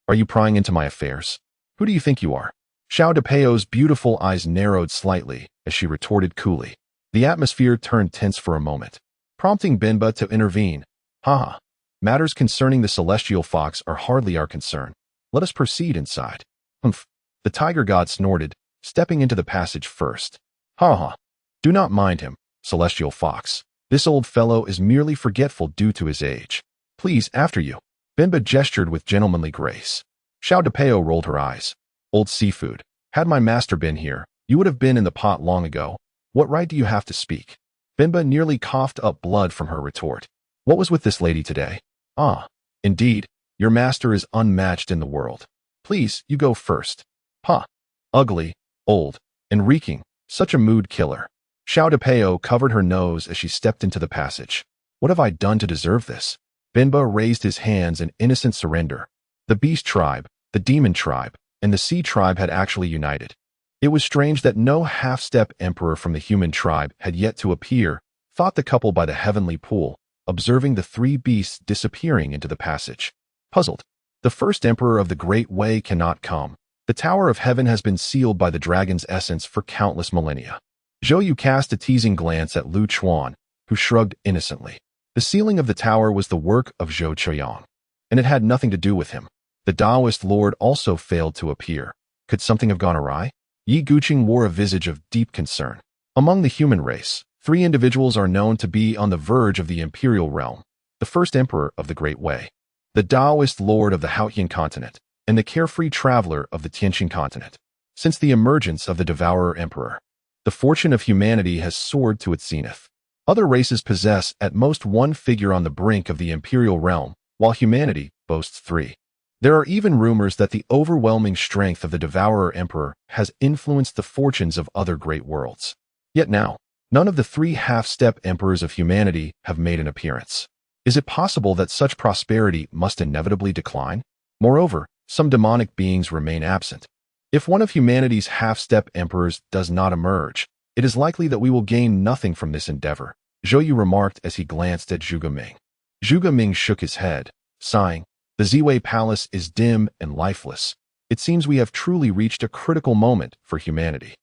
Speaker 1: Are you prying into my affairs? Who do you think you are?" Xiao Depeo's beautiful eyes narrowed slightly as she retorted coolly. The atmosphere turned tense for a moment, prompting Binba to intervene. "Haha, matters concerning the celestial fox are hardly our concern. Let us proceed inside." "Humph," the tiger god snorted, stepping into the passage first. "Haha, do not mind him, celestial fox. This old fellow is merely forgetful due to his age. Please, after you." Binba gestured with gentlemanly grace. Xiao Depeo rolled her eyes. "Old seafood, had my master been here, you would have been in the pot long ago. What right do you have to speak?" Binba nearly coughed up blood from her retort. "What was with this lady today?" "Ah, indeed, your master is unmatched in the world. Please, you go first." "Ha! Ugly, old, and reeking, such a mood killer." Xiao Depeo covered her nose as she stepped into the passage. "What have I done to deserve this?" Binba raised his hands in innocent surrender. The beast tribe, the demon tribe, and the sea tribe had actually united. It was strange that no half-step emperor from the human tribe had yet to appear, thought the couple by the heavenly pool, observing the three beasts disappearing into the passage. Puzzled, the first emperor of the Great Way cannot come. The Tower of Heaven has been sealed by the dragon's essence for countless millennia. Zhou Yu cast a teasing glance at Lu Chuan, who shrugged innocently. The sealing of the tower was the work of Zhou Chuang, and it had nothing to do with him. The Taoist lord also failed to appear. Could something have gone awry? Yi Guqing wore a visage of deep concern. Among the human race, 3 individuals are known to be on the verge of the imperial realm: the first emperor of the Great Way, the Taoist lord of the Haotian continent, and the carefree traveler of the Tianqin continent. Since the emergence of the Devourer Emperor, the fortune of humanity has soared to its zenith. Other races possess at most 1 figure on the brink of the imperial realm, while humanity boasts 3. There are even rumors that the overwhelming strength of the Devourer Emperor has influenced the fortunes of other great worlds. Yet now, none of the 3 half-step emperors of humanity have made an appearance. Is it possible that such prosperity must inevitably decline? Moreover, some demonic beings remain absent. If one of humanity's half-step emperors does not emerge, it is likely that we will gain nothing from this endeavor, Zhou Yu remarked as he glanced at Zhuge Ming. Zhuge Ming shook his head, sighing. The Ziwei Palace is dim and lifeless. It seems we have truly reached a critical moment for humanity.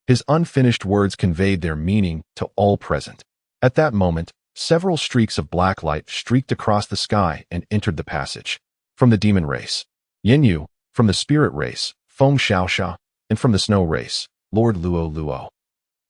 Speaker 1: His unfinished words conveyed their meaning to all present. At that moment, several streaks of black light streaked across the sky and entered the passage. From the demon race, Yin Yu; from the spirit race, Feng Xiaoxia; and from the snow race, Lord Luo Luo.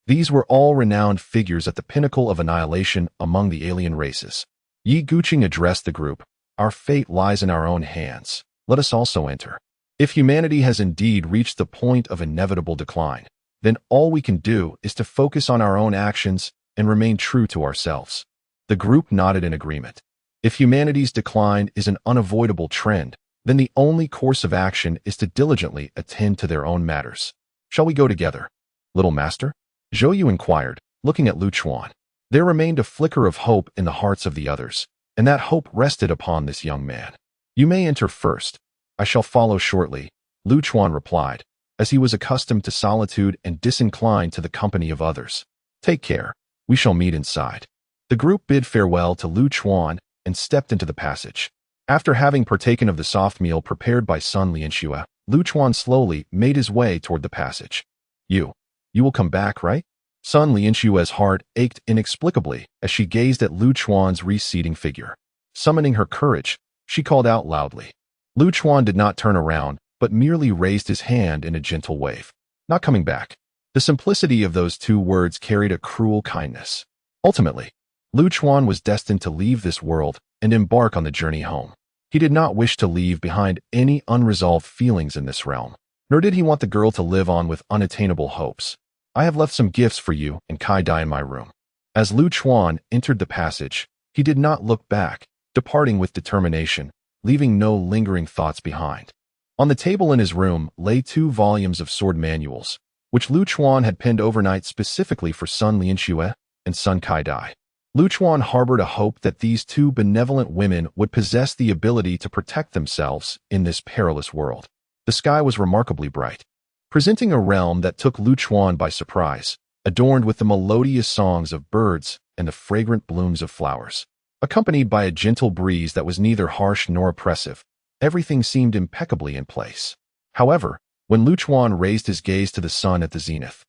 Speaker 1: These were all renowned figures at the pinnacle of annihilation among the alien races. Yi Guqing addressed the group. "Our fate lies in our own hands. Let us also enter. If humanity has indeed reached the point of inevitable decline, then all we can do is to focus on our own actions and remain true to ourselves." The group nodded in agreement. If humanity's decline is an unavoidable trend, then the only course of action is to diligently attend to their own matters. "Shall we go together, little master?" Zhou Yu inquired, looking at Lu Chuan. There remained a flicker of hope in the hearts of the others, and that hope rested upon this young man. "You may enter first. I shall follow shortly," Lu Chuan replied, as he was accustomed to solitude and disinclined to the company of others. "Take care. We shall meet inside." The group bid farewell to Lu Chuan and stepped into the passage. After having partaken of the soft meal prepared by Sun Lianxue, Lu Chuan slowly made his way toward the passage. You will come back, right? Sun Lianshue's heart ached inexplicably as she gazed at Lu Chuan's receding figure. Summoning her courage, she called out loudly. Lu Chuan did not turn around, but merely raised his hand in a gentle wave. Not coming back. The simplicity of those two words carried a cruel kindness. Ultimately, Lu Chuan was destined to leave this world and embark on the journey home. He did not wish to leave behind any unresolved feelings in this realm, nor did he want the girl to live on with unattainable hopes. I have left some gifts for you and Kai Dai in my room. As Lu Chuan entered the passage, he did not look back, departing with determination, leaving no lingering thoughts behind. On the table in his room lay 2 volumes of sword manuals, which Lu Chuan had penned overnight specifically for Sun Lianxue and Sun Kai Dai. Lu Chuan harbored a hope that these 2 benevolent women would possess the ability to protect themselves in this perilous world. The sky was remarkably bright, presenting a realm that took Lu Chuan by surprise, adorned with the melodious songs of birds and the fragrant blooms of flowers. Accompanied by a gentle breeze that was neither harsh nor oppressive, everything seemed impeccably in place. However, when Lu Chuan raised his gaze to the sun at the zenith,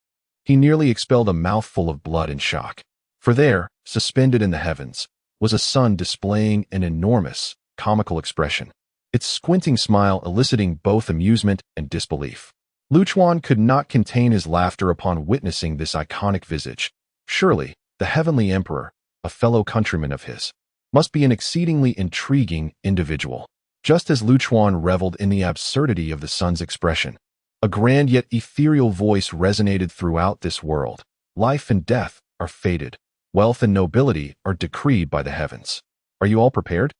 Speaker 1: he nearly expelled a mouthful of blood in shock. For there, suspended in the heavens, was a sun displaying an enormous, comical expression, its squinting smile eliciting both amusement and disbelief. Lu Chuan could not contain his laughter upon witnessing this iconic visage. Surely, the heavenly emperor, a fellow countryman of his, must be an exceedingly intriguing individual. Just as Lu Chuan reveled in the absurdity of the sun's expression, a grand yet ethereal voice resonated throughout this world. Life and death are fated. Wealth and nobility are decreed by the heavens. Are you all prepared?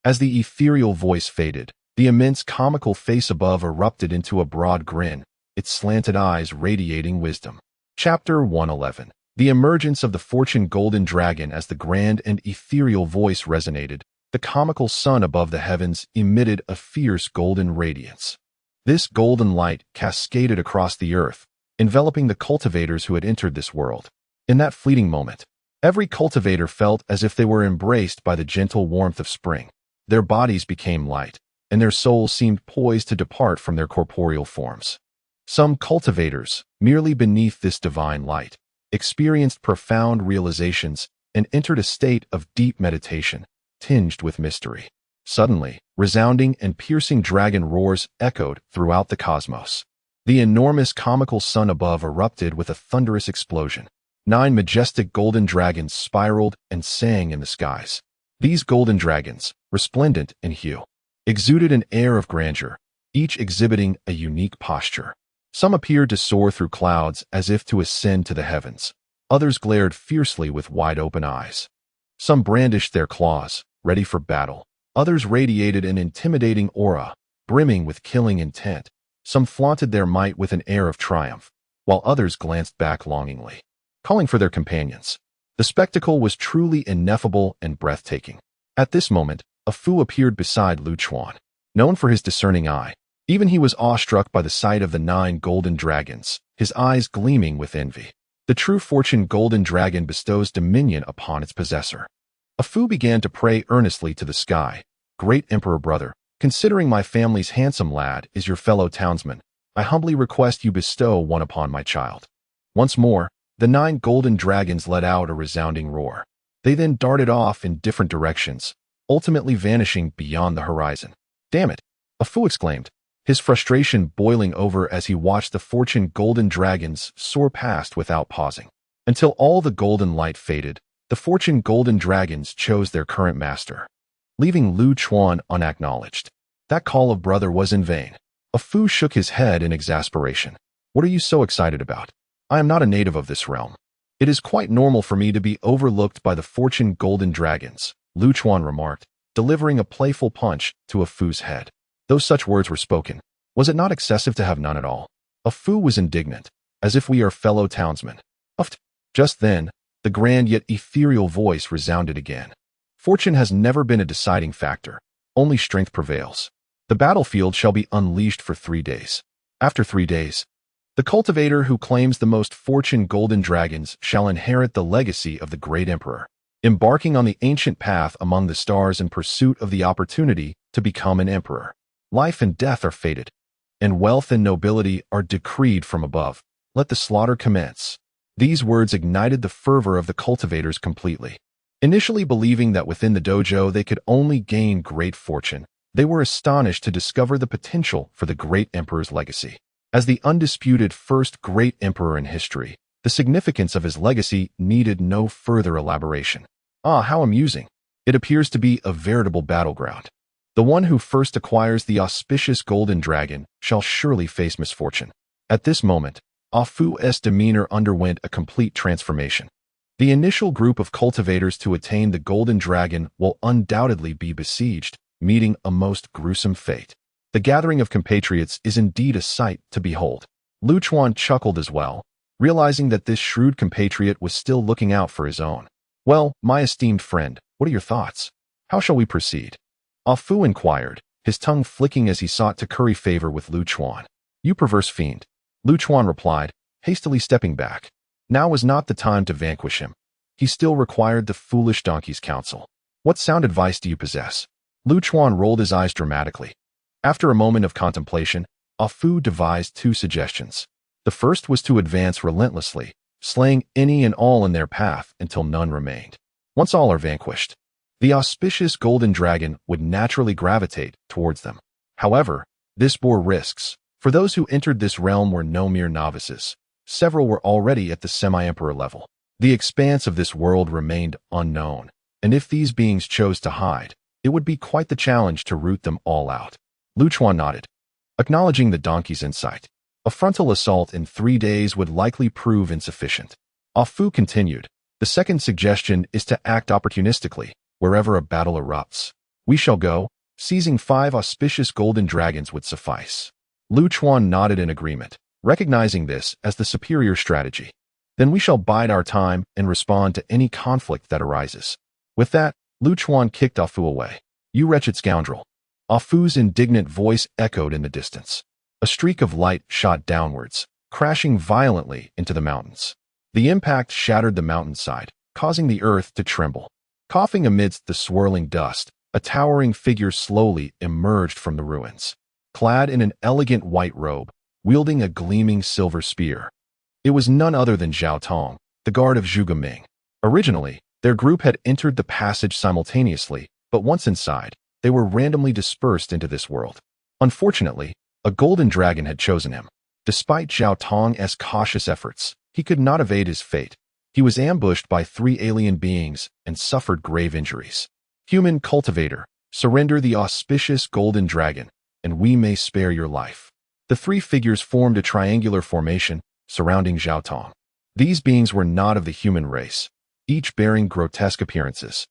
Speaker 1: As the ethereal voice faded, the immense comical face above erupted into a broad grin, its slanted eyes radiating wisdom. Chapter 111. The emergence of the fortune golden dragon. As the grand and ethereal voice resonated, the comical sun above the heavens emitted a fierce golden radiance. This golden light cascaded across the earth, enveloping the cultivators who had entered this world. In that fleeting moment, every cultivator felt as if they were embraced by the gentle warmth of spring. Their bodies became light, and their souls seemed poised to depart from their corporeal forms. Some cultivators, merely beneath this divine light, experienced profound realizations and entered a state of deep meditation, tinged with mystery. Suddenly, resounding and piercing dragon roars echoed throughout the cosmos. The enormous comical sun above erupted with a thunderous explosion. 9 majestic golden dragons spiraled and sang in the skies. These golden dragons, resplendent in hue, exuded an air of grandeur, each exhibiting a unique posture. Some appeared to soar through clouds as if to ascend to the heavens. Others glared fiercely with wide-open eyes. Some brandished their claws, ready for battle. Others radiated an intimidating aura, brimming with killing intent. Some flaunted their might with an air of triumph, while others glanced back longingly, calling for their companions. The spectacle was truly ineffable and breathtaking. At this moment, a Fu appeared beside Lu Chuan. Known for his discerning eye, even he was awestruck by the sight of the 9 golden dragons, his eyes gleaming with envy. The true fortune golden dragon bestows dominion upon its possessor. A Fu began to pray earnestly to the sky. Great Emperor Brother, considering my family's handsome lad is your fellow townsman, I humbly request you bestow one upon my child. Once more, the 9 golden dragons let out a resounding roar. They then darted off in different directions, ultimately vanishing beyond the horizon. Damn it! A Fu exclaimed, his frustration boiling over as he watched the fortune golden dragons soar past without pausing. Until all the golden light faded, the fortune golden dragons chose their current master, leaving Lu Chuan unacknowledged. That call of brother was in vain. A Fu shook his head in exasperation. What are you so excited about? I am not a native of this realm. It is quite normal for me to be overlooked by the fortune golden dragons, Lu Chuan remarked, delivering a playful punch to a Fu's head. Though such words were spoken, was it not excessive to have none at all? A Fu was indignant, as if we are fellow townsmen. Uft. Just then, the grand yet ethereal voice resounded again. Fortune has never been a deciding factor. Only strength prevails. The battlefield shall be unleashed for 3 days. After 3 days, the cultivator who claims the most fortune golden dragons shall inherit the legacy of the great emperor, embarking on the ancient path among the stars in pursuit of the opportunity to become an emperor. Life and death are fated. and wealth and nobility are decreed from above. Let the slaughter commence." These words ignited the fervor of the cultivators completely. Initially believing that within the dojo they could only gain great fortune, they were astonished to discover the potential for the great emperor's legacy. As the undisputed first great emperor in history, the significance of his legacy needed no further elaboration. Ah, how amusing. It appears to be a veritable battleground. The one who first acquires the auspicious golden dragon shall surely face misfortune. At this moment, Ah Fu's demeanor underwent a complete transformation. The initial group of cultivators to attain the golden dragon will undoubtedly be besieged, meeting a most gruesome fate. The gathering of compatriots is indeed a sight to behold. Lu Chuan chuckled as well, realizing that this shrewd compatriot was still looking out for his own. "Well, my esteemed friend, what are your thoughts? How shall we proceed?" Ah Fu inquired, his tongue flicking as he sought to curry favor with Lu Chuan. "You perverse fiend," Lu Chuan replied, hastily stepping back. Now was not the time to vanquish him. He still required the foolish donkey's counsel. "What sound advice do you possess?" Lu Chuan rolled his eyes dramatically. After a moment of contemplation, Ah Fu devised two suggestions. The first was to advance relentlessly, slaying any and all in their path until none remained. Once all are vanquished, the auspicious golden dragon would naturally gravitate towards them. However, this bore risks, for those who entered this realm were no mere novices. Several were already at the semi-emperor level. The expanse of this world remained unknown, and if these beings chose to hide, it would be quite the challenge to root them all out. Lu Chuan nodded, acknowledging the donkey's insight. A frontal assault in 3 days would likely prove insufficient. Ah Fu continued, "The second suggestion is to act opportunistically wherever a battle erupts. We shall go, seizing 5 auspicious golden dragons would suffice." Lu Chuan nodded in agreement, recognizing this as the superior strategy. "Then we shall bide our time and respond to any conflict that arises." With that, Lu Chuan kicked Ah Fu away. "You wretched scoundrel." Ah Fu's indignant voice echoed in the distance. A streak of light shot downwards, crashing violently into the mountains. The impact shattered the mountainside, causing the earth to tremble. Coughing amidst the swirling dust, a towering figure slowly emerged from the ruins. Clad in an elegant white robe, wielding a gleaming silver spear. It was none other than Zhao Tong, the guard of Zhuge Ming. Originally, their group had entered the passage simultaneously, but once inside, they were randomly dispersed into this world. Unfortunately, a golden dragon had chosen him. Despite Zhao Tong's cautious efforts, he could not evade his fate. He was ambushed by 3 alien beings and suffered grave injuries. "Human cultivator, surrender the auspicious golden dragon, and we may spare your life." The 3 figures formed a triangular formation surrounding Zhao Tong. These beings were not of the human race, each bearing grotesque appearances.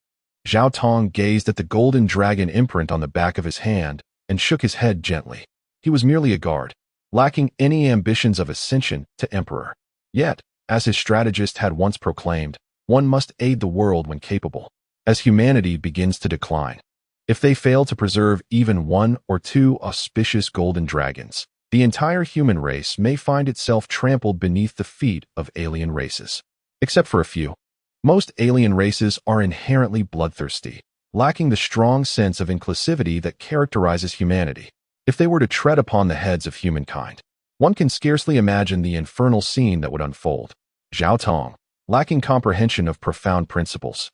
Speaker 1: Zhao Tong gazed at the golden dragon imprint on the back of his hand and shook his head gently. He was merely a guard, lacking any ambitions of ascension to emperor. Yet, as his strategist had once proclaimed, one must aid the world when capable, as humanity begins to decline. If they fail to preserve even 1 or 2 auspicious golden dragons, the entire human race may find itself trampled beneath the feet of alien races. Except for a few. Most alien races are inherently bloodthirsty, lacking the strong sense of inclusivity that characterizes humanity. If they were to tread upon the heads of humankind, one can scarcely imagine the infernal scene that would unfold. Zhao Tong, lacking comprehension of profound principles,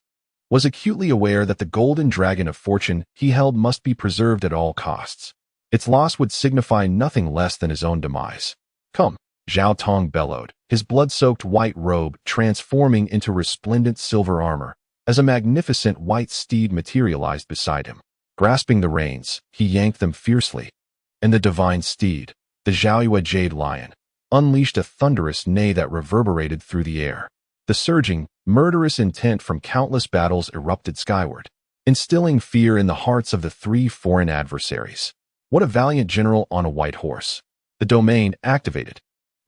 Speaker 1: was acutely aware that the golden dragon of fortune he held must be preserved at all costs. Its loss would signify nothing less than his own demise. "Come," Zhao Tong bellowed, his blood-soaked white robe transforming into resplendent silver armor, as a magnificent white steed materialized beside him. Grasping the reins, he yanked them fiercely, and the divine steed, the Zhaoyue jade lion, unleashed a thunderous neigh that reverberated through the air. The surging, murderous intent from countless battles erupted skyward, instilling fear in the hearts of the 3 foreign adversaries. What a valiant general on a white horse! The domain activated,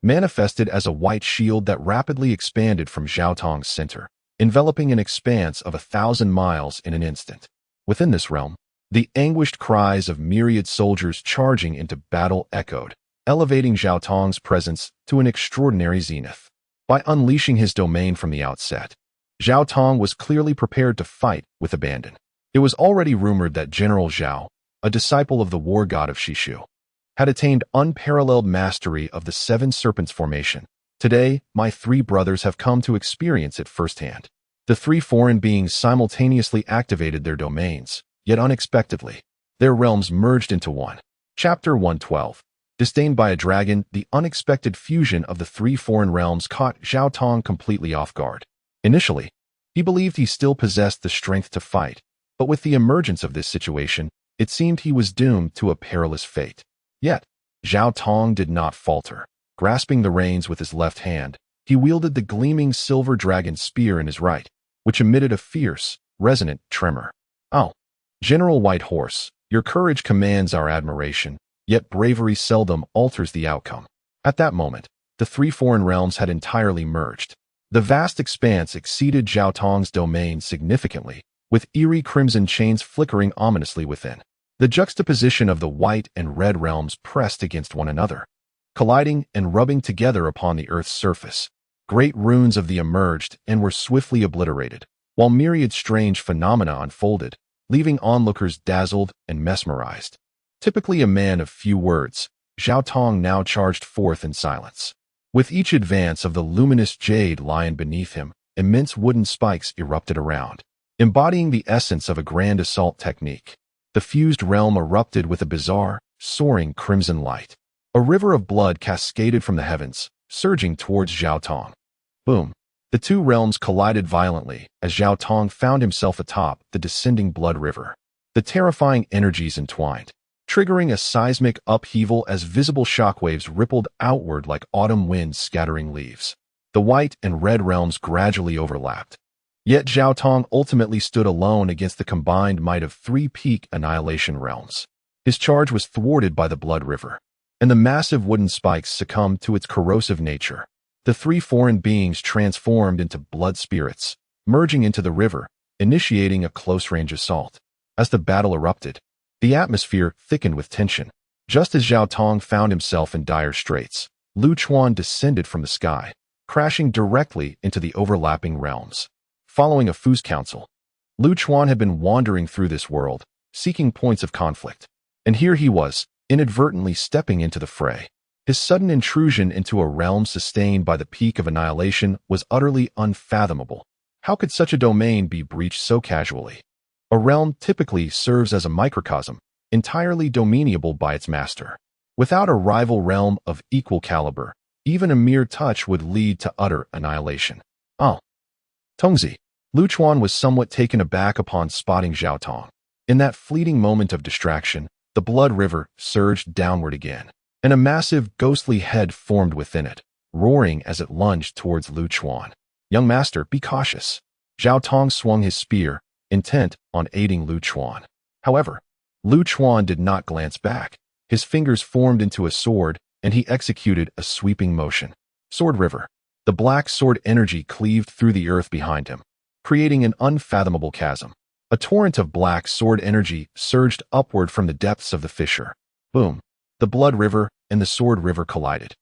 Speaker 1: manifested as a white shield that rapidly expanded from Zhao Tong's center, enveloping an expanse of 1,000 miles in an instant. Within this realm, the anguished cries of myriad soldiers charging into battle echoed, elevating Zhao Tong's presence to an extraordinary zenith. By unleashing his domain from the outset, Zhao Tong was clearly prepared to fight with abandon. It was already rumored that General Zhao, a disciple of the war god of Shishu, had attained unparalleled mastery of the Seven Serpents formation. Today, my three brothers have come to experience it firsthand. The three foreign beings simultaneously activated their domains, yet unexpectedly, their realms merged into one. Chapter 112. Disdained by a dragon, the unexpected fusion of the three foreign realms caught Zhao Tong completely off guard. Initially, he believed he still possessed the strength to fight, but with the emergence of this situation, it seemed he was doomed to a perilous fate. Yet, Zhao Tong did not falter. Grasping the reins with his left hand, he wielded the gleaming silver dragon spear in his right, which emitted a fierce, resonant tremor. "Oh, General White Horse, your courage commands our admiration, yet bravery seldom alters the outcome." At that moment, the three foreign realms had entirely merged. The vast expanse exceeded Zhao Tong's domain significantly, with eerie crimson chains flickering ominously within. The juxtaposition of the white and red realms pressed against one another, colliding and rubbing together upon the Earth's surface. Great runes of the emerged and were swiftly obliterated, while myriad strange phenomena unfolded, leaving onlookers dazzled and mesmerized. Typically a man of few words, Zhao Tong now charged forth in silence. With each advance of the luminous jade lion beneath him, immense wooden spikes erupted around, embodying the essence of a grand assault technique. The fused realm erupted with a bizarre, soaring crimson light. A river of blood cascaded from the heavens, surging towards Zhao Tong. Boom! The two realms collided violently as Zhao Tong found himself atop the descending blood river. The terrifying energies entwined, triggering a seismic upheaval as visible shockwaves rippled outward like autumn winds scattering leaves. The white and red realms gradually overlapped. Yet Zhao Tong ultimately stood alone against the combined might of three peak annihilation realms. His charge was thwarted by the blood river, and the massive wooden spikes succumbed to its corrosive nature. The three foreign beings transformed into blood spirits, merging into the river, initiating a close-range assault. As the battle erupted, the atmosphere thickened with tension. Just as Zhao Tong found himself in dire straits, Lu Chuan descended from the sky, crashing directly into the overlapping realms. Following a Fu's council, Lu Chuan had been wandering through this world, seeking points of conflict. And here he was, inadvertently stepping into the fray. His sudden intrusion into a realm sustained by the peak of annihilation was utterly unfathomable. How could such a domain be breached so casually? A realm typically serves as a microcosm, entirely dominiable by its master. Without a rival realm of equal caliber, even a mere touch would lead to utter annihilation. "Oh, Tongzi." Lu Chuan was somewhat taken aback upon spotting Zhao Tong. In that fleeting moment of distraction, the blood river surged downward again, and a massive, ghostly head formed within it, roaring as it lunged towards Lu Chuan. "Young master, be cautious." Zhao Tong swung his spear, intent on aiding Lu Chuan. However, Lu Chuan did not glance back. His fingers formed into a sword, and he executed a sweeping motion. Sword river. The black sword energy cleaved through the earth behind him, creating an unfathomable chasm. A torrent of black sword energy surged upward from the depths of the fissure. Boom! The blood river and the sword river collided,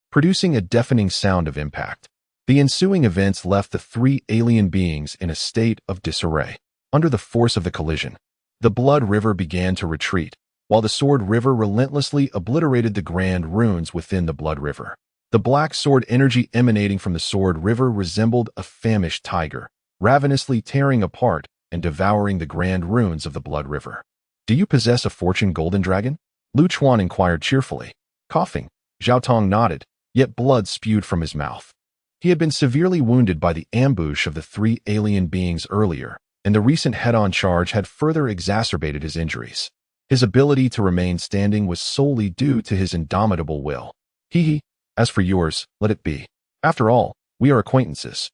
Speaker 1: producing a deafening sound of impact. The ensuing events left the three alien beings in a state of disarray. Under the force of the collision, the blood river began to retreat, while the sword river relentlessly obliterated the grand runes within the blood river. The black sword energy emanating from the sword river resembled a famished tiger, ravenously tearing apart and devouring the grand runes of the blood river. "Do you possess a fortune golden dragon?" Lu Chuan inquired cheerfully. Coughing, Zhao Tong nodded, yet blood spewed from his mouth. He had been severely wounded by the ambush of the three alien beings earlier, and the recent head-on charge had further exacerbated his injuries. His ability to remain standing was solely due to his indomitable will. "Hee. As for yours, let it be. After all, we are acquaintances,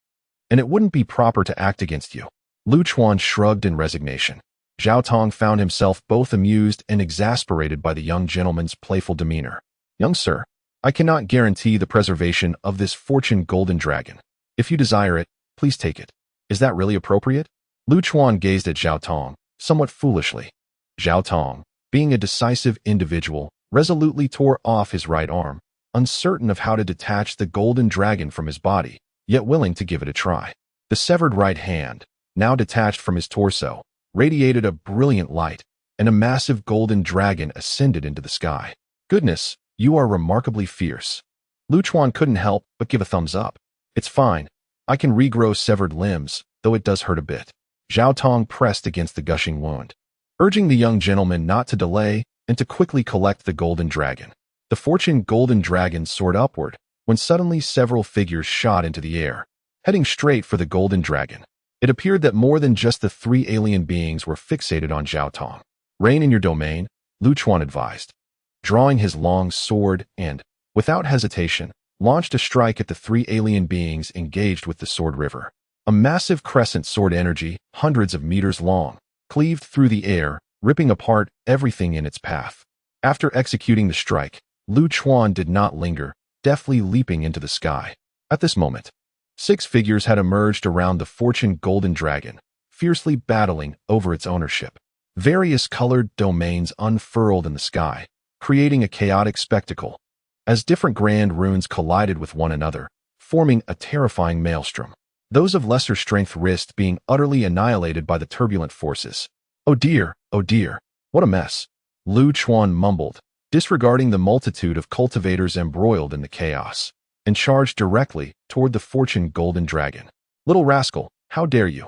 Speaker 1: and it wouldn't be proper to act against you." Lu Chuan shrugged in resignation. Zhao Tong found himself both amused and exasperated by the young gentleman's playful demeanor. "Young sir, I cannot guarantee the preservation of this fortune golden dragon. If you desire it, please take it. Is that really appropriate?" Lu Chuan gazed at Zhao Tong, somewhat foolishly. Zhao Tong, being a decisive individual, resolutely tore off his right arm, uncertain of how to detach the golden dragon from his body, yet willing to give it a try. The severed right hand, now detached from his torso, radiated a brilliant light, and a massive golden dragon ascended into the sky. Goodness, you are remarkably fierce. Lu Chuan couldn't help but give a thumbs up. It's fine. I can regrow severed limbs, though it does hurt a bit. Zhao Tong pressed against the gushing wound, urging the young gentleman not to delay and to quickly collect the golden dragon. The fortune golden dragon soared upward when suddenly several figures shot into the air, heading straight for the golden dragon. It appeared that more than just the three alien beings were fixated on Zhao Tong. Reign in your domain, Lu Chuan advised, drawing his long sword and, without hesitation, launched a strike at the three alien beings engaged with the sword river. A massive crescent sword energy, hundreds of meters long, cleaved through the air, ripping apart everything in its path. After executing the strike, Lu Chuan did not linger, deftly leaping into the sky. At this moment, 6 figures had emerged around the fortune golden dragon, fiercely battling over its ownership. Various colored domains unfurled in the sky, creating a chaotic spectacle, as different grand runes collided with one another, forming a terrifying maelstrom. Those of lesser strength risked being utterly annihilated by the turbulent forces. Oh dear, what a mess, Lu Chuan mumbled, disregarding the multitude of cultivators embroiled in the chaos, and charged directly toward the fortune golden dragon. Little rascal, how dare you?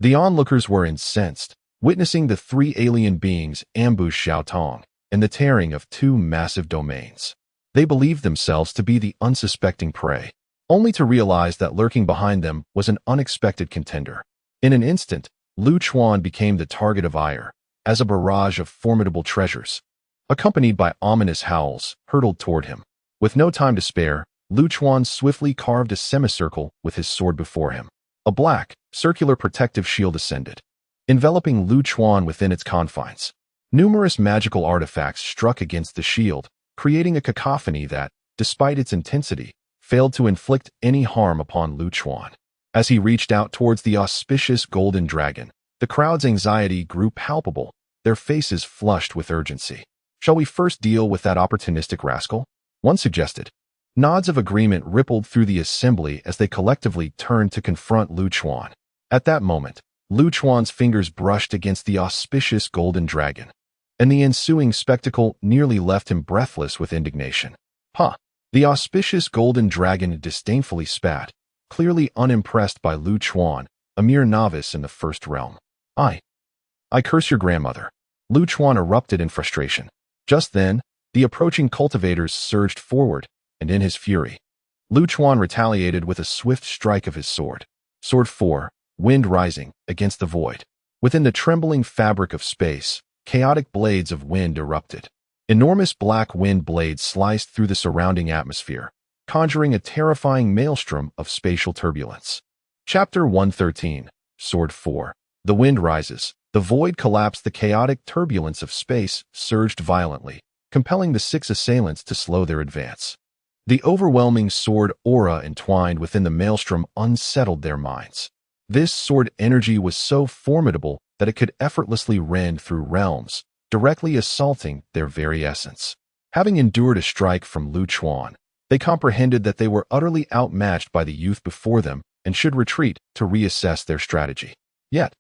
Speaker 1: The onlookers were incensed, witnessing the 3 alien beings ambush Zhao Tong and the tearing of 2 massive domains. They believed themselves to be the unsuspecting prey, only to realize that lurking behind them was an unexpected contender. In an instant, Lu Chuan became the target of ire, as a barrage of formidable treasures, accompanied by ominous howls, hurtled toward him. With no time to spare, Lu Chuan swiftly carved a semicircle with his sword before him. A black, circular protective shield ascended, enveloping Lu Chuan within its confines. Numerous magical artifacts struck against the shield, creating a cacophony that, despite its intensity, failed to inflict any harm upon Lu Chuan. As he reached out towards the auspicious golden dragon, the crowd's anxiety grew palpable, their faces flushed with urgency. Shall we first deal with that opportunistic rascal? One suggested. Nods of agreement rippled through the assembly as they collectively turned to confront Lu Chuan. At that moment, Lu Chuan's fingers brushed against the auspicious golden dragon, and the ensuing spectacle nearly left him breathless with indignation. Huh! The auspicious golden dragon disdainfully spat, clearly unimpressed by Lu Chuan, a mere novice in the first realm. I curse your grandmother. Lu Chuan erupted in frustration. Just then, the approaching cultivators surged forward, and in his fury, Lu Chuan retaliated with a swift strike of his sword. Sword 4, wind rising, against the void. Within the trembling fabric of space, chaotic blades of wind erupted. Enormous black wind blades sliced through the surrounding atmosphere, conjuring a terrifying maelstrom of spatial turbulence. Chapter 113, Sword 4. The wind rises. The void collapsed. The chaotic turbulence of space surged violently, compelling the 6 assailants to slow their advance. The overwhelming sword aura entwined within the maelstrom unsettled their minds. This sword energy was so formidable that it could effortlessly rend through realms, directly assaulting their very essence. Having endured a strike from Lu Chuan, they comprehended that they were utterly outmatched by the youth before them and should retreat to reassess their strategy. Yet,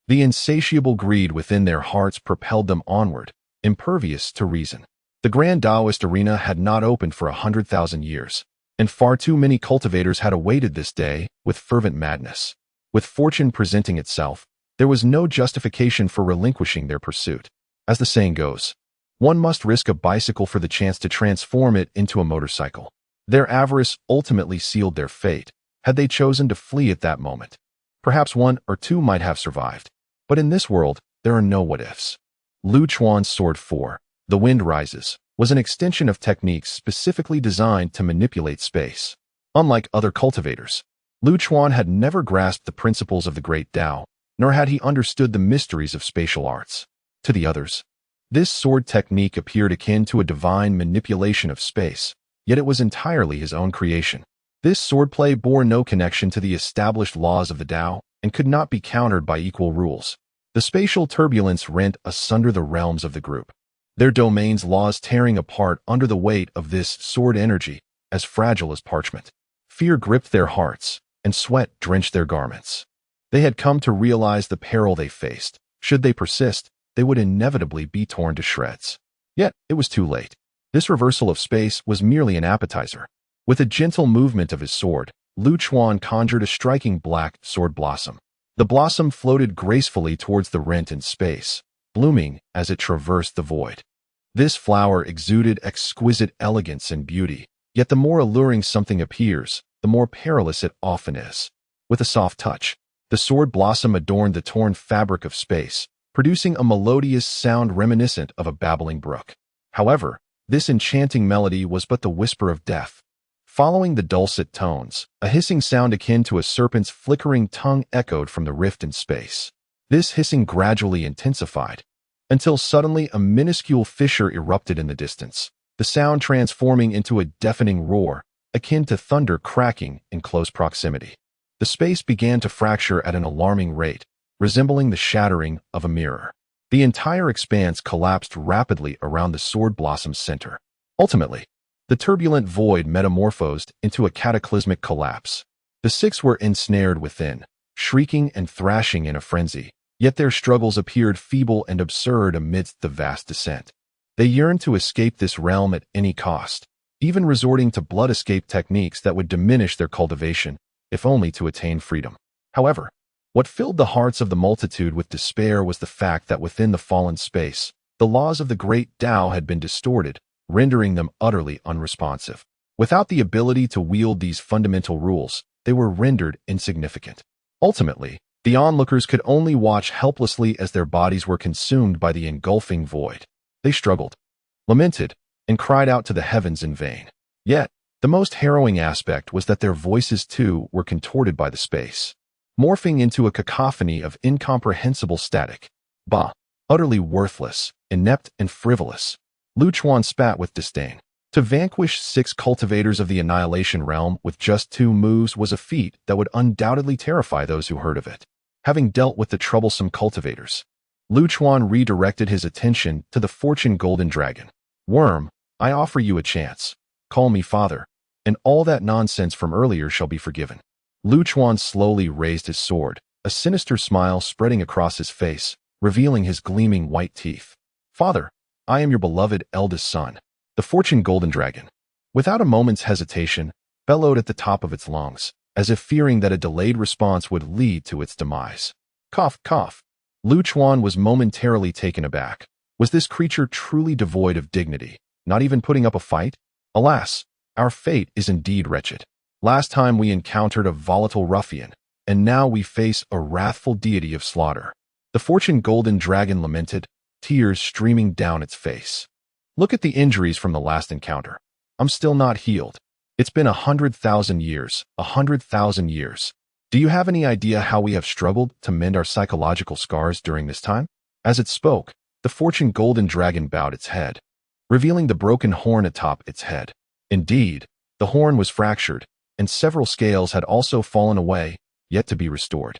Speaker 1: the insatiable greed within their hearts propelled them onward, impervious to reason. The Grand Taoist arena had not opened for 100,000 years, and far too many cultivators had awaited this day with fervent madness. With fortune presenting itself, there was no justification for relinquishing their pursuit. As the saying goes, one must risk a bicycle for the chance to transform it into a motorcycle. Their avarice ultimately sealed their fate, had they chosen to flee at that moment. Perhaps 1 or 2 might have survived, but in this world, there are no what-ifs. Lu Chuan's Sword 4, The Wind Rises, was an extension of techniques specifically designed to manipulate space. Unlike other cultivators, Lu Chuan had never grasped the principles of the Great Tao, nor had he understood the mysteries of spatial arts. To the others, this sword technique appeared akin to a divine manipulation of space, yet it was entirely his own creation. This swordplay bore no connection to the established laws of the Tao and could not be countered by equal rules. The spatial turbulence rent asunder the realms of the group, their domain's laws tearing apart under the weight of this sword energy, as fragile as parchment. Fear gripped their hearts, and sweat drenched their garments. They had come to realize the peril they faced. Should they persist, they would inevitably be torn to shreds. Yet, it was too late. This reversal of space was merely an appetizer. With a gentle movement of his sword, Lu Chuan conjured a striking black sword blossom. The blossom floated gracefully towards the rent in space, blooming as it traversed the void. This flower exuded exquisite elegance and beauty, yet the more alluring something appears, the more perilous it often is. With a soft touch, the sword blossom adorned the torn fabric of space, producing a melodious sound reminiscent of a babbling brook. However, this enchanting melody was but the whisper of death. Following the dulcet tones, a hissing sound akin to a serpent's flickering tongue echoed from the rift in space. This hissing gradually intensified, until suddenly a minuscule fissure erupted in the distance, the sound transforming into a deafening roar, akin to thunder cracking in close proximity. The space began to fracture at an alarming rate, resembling the shattering of a mirror. The entire expanse collapsed rapidly around the sword blossom's center. Ultimately, the turbulent void metamorphosed into a cataclysmic collapse. The six were ensnared within, shrieking and thrashing in a frenzy, yet their struggles appeared feeble and absurd amidst the vast descent. They yearned to escape this realm at any cost, even resorting to blood escape techniques that would diminish their cultivation, if only to attain freedom. However, what filled the hearts of the multitude with despair was the fact that within the fallen space, the laws of the great Tao had been distorted, rendering them utterly unresponsive. Without the ability to wield these fundamental rules, they were rendered insignificant. Ultimately, the onlookers could only watch helplessly as their bodies were consumed by the engulfing void. They struggled, lamented, and cried out to the heavens in vain. Yet, the most harrowing aspect was that their voices too were contorted by the space, morphing into a cacophony of incomprehensible static. Bah! Utterly worthless, inept, and frivolous. Lu Chuan spat with disdain. To vanquish 6 cultivators of the annihilation realm with just 2 moves was a feat that would undoubtedly terrify those who heard of it. Having dealt with the troublesome cultivators, Lu Chuan redirected his attention to the fortune golden dragon. Worm, I offer you a chance. Call me father, and all that nonsense from earlier shall be forgiven. Lu Chuan slowly raised his sword, a sinister smile spreading across his face, revealing his gleaming white teeth. Father, I am your beloved eldest son, the fortune golden dragon. Without a moment's hesitation, bellowed at the top of its lungs, as if fearing that a delayed response would lead to its demise. Cough, cough. Lu Chuan was momentarily taken aback. Was this creature truly devoid of dignity, not even putting up a fight? Alas, our fate is indeed wretched. Last time we encountered a volatile ruffian, and now we face a wrathful deity of slaughter. The fortune golden dragon lamented, tears streaming down its face. Look at the injuries from the last encounter. I'm still not healed. It's been 100,000 years, 100,000 years. Do you have any idea how we have struggled to mend our psychological scars during this time? As it spoke, the fortune golden dragon bowed its head, revealing the broken horn atop its head. Indeed, the horn was fractured, and several scales had also fallen away, yet to be restored.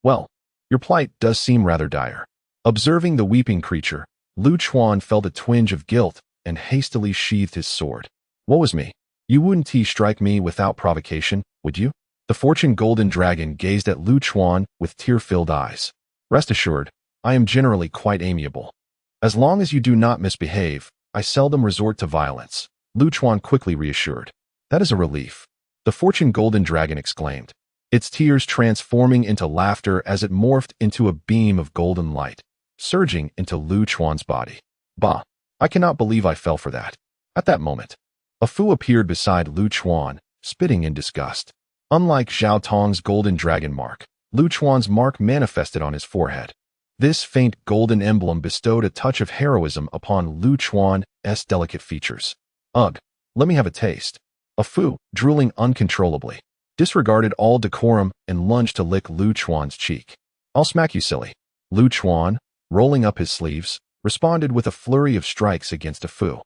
Speaker 1: Well, your plight does seem rather dire. Observing the weeping creature, Lu Chuan felt a twinge of guilt and hastily sheathed his sword. Woe is me. You wouldn't strike me without provocation, would you? The fortune golden dragon gazed at Lu Chuan with tear-filled eyes. Rest assured, I am generally quite amiable. As long as you do not misbehave, I seldom resort to violence, Lu Chuan quickly reassured. That is a relief, the fortune golden dragon exclaimed, its tears transforming into laughter as it morphed into a beam of golden light, surging into Lu Chuan's body. Bah! I cannot believe I fell for that. At that moment, a Fu appeared beside Lu Chuan, spitting in disgust. Unlike Zhao Tong's golden dragon mark, Lu Chuan's mark manifested on his forehead. This faint golden emblem bestowed a touch of heroism upon Lu Chuan's delicate features. Ugh, let me have a taste. A Fu, drooling uncontrollably, disregarded all decorum and lunged to lick Lu Chuan's cheek. I'll smack you silly. Lu Chuan, rolling up his sleeves, responded with a flurry of strikes against a Fu.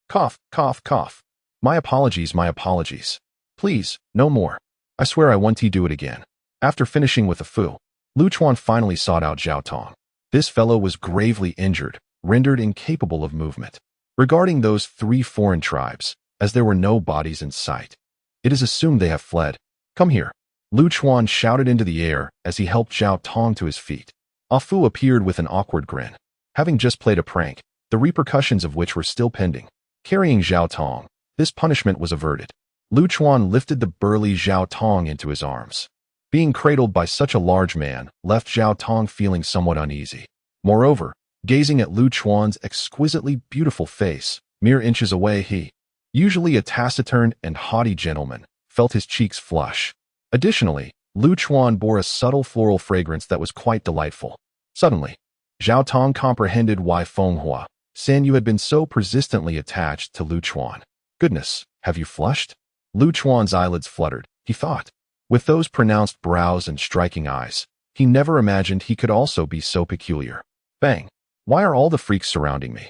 Speaker 1: Cough, cough, cough. My apologies, my apologies. Please, no more. I swear I won't do it again. After finishing with a Fu, Lu Chuan finally sought out Zhao Tong. This fellow was gravely injured, rendered incapable of movement. Regarding those 3 foreign tribes, as there were no bodies in sight, it is assumed they have fled. Come here. Lu Chuan shouted into the air as he helped Zhao Tong to his feet. Ah Fu appeared with an awkward grin, having just played a prank, the repercussions of which were still pending. Carrying Zhao Tong, this punishment was averted. Lu Chuan lifted the burly Zhao Tong into his arms. Being cradled by such a large man left Zhao Tong feeling somewhat uneasy. Moreover, gazing at Lu Chuan's exquisitely beautiful face, mere inches away he, usually a taciturn and haughty gentleman, felt his cheeks flush. Additionally, Lu Chuan bore a subtle floral fragrance that was quite delightful. Suddenly, Zhao Tong comprehended why Fenghua San Yu had been so persistently attached to Lu Chuan. Goodness, have you flushed? Lu Chuan's eyelids fluttered, he thought. With those pronounced brows and striking eyes, he never imagined he could also be so peculiar. Bang! Why are all the freaks surrounding me?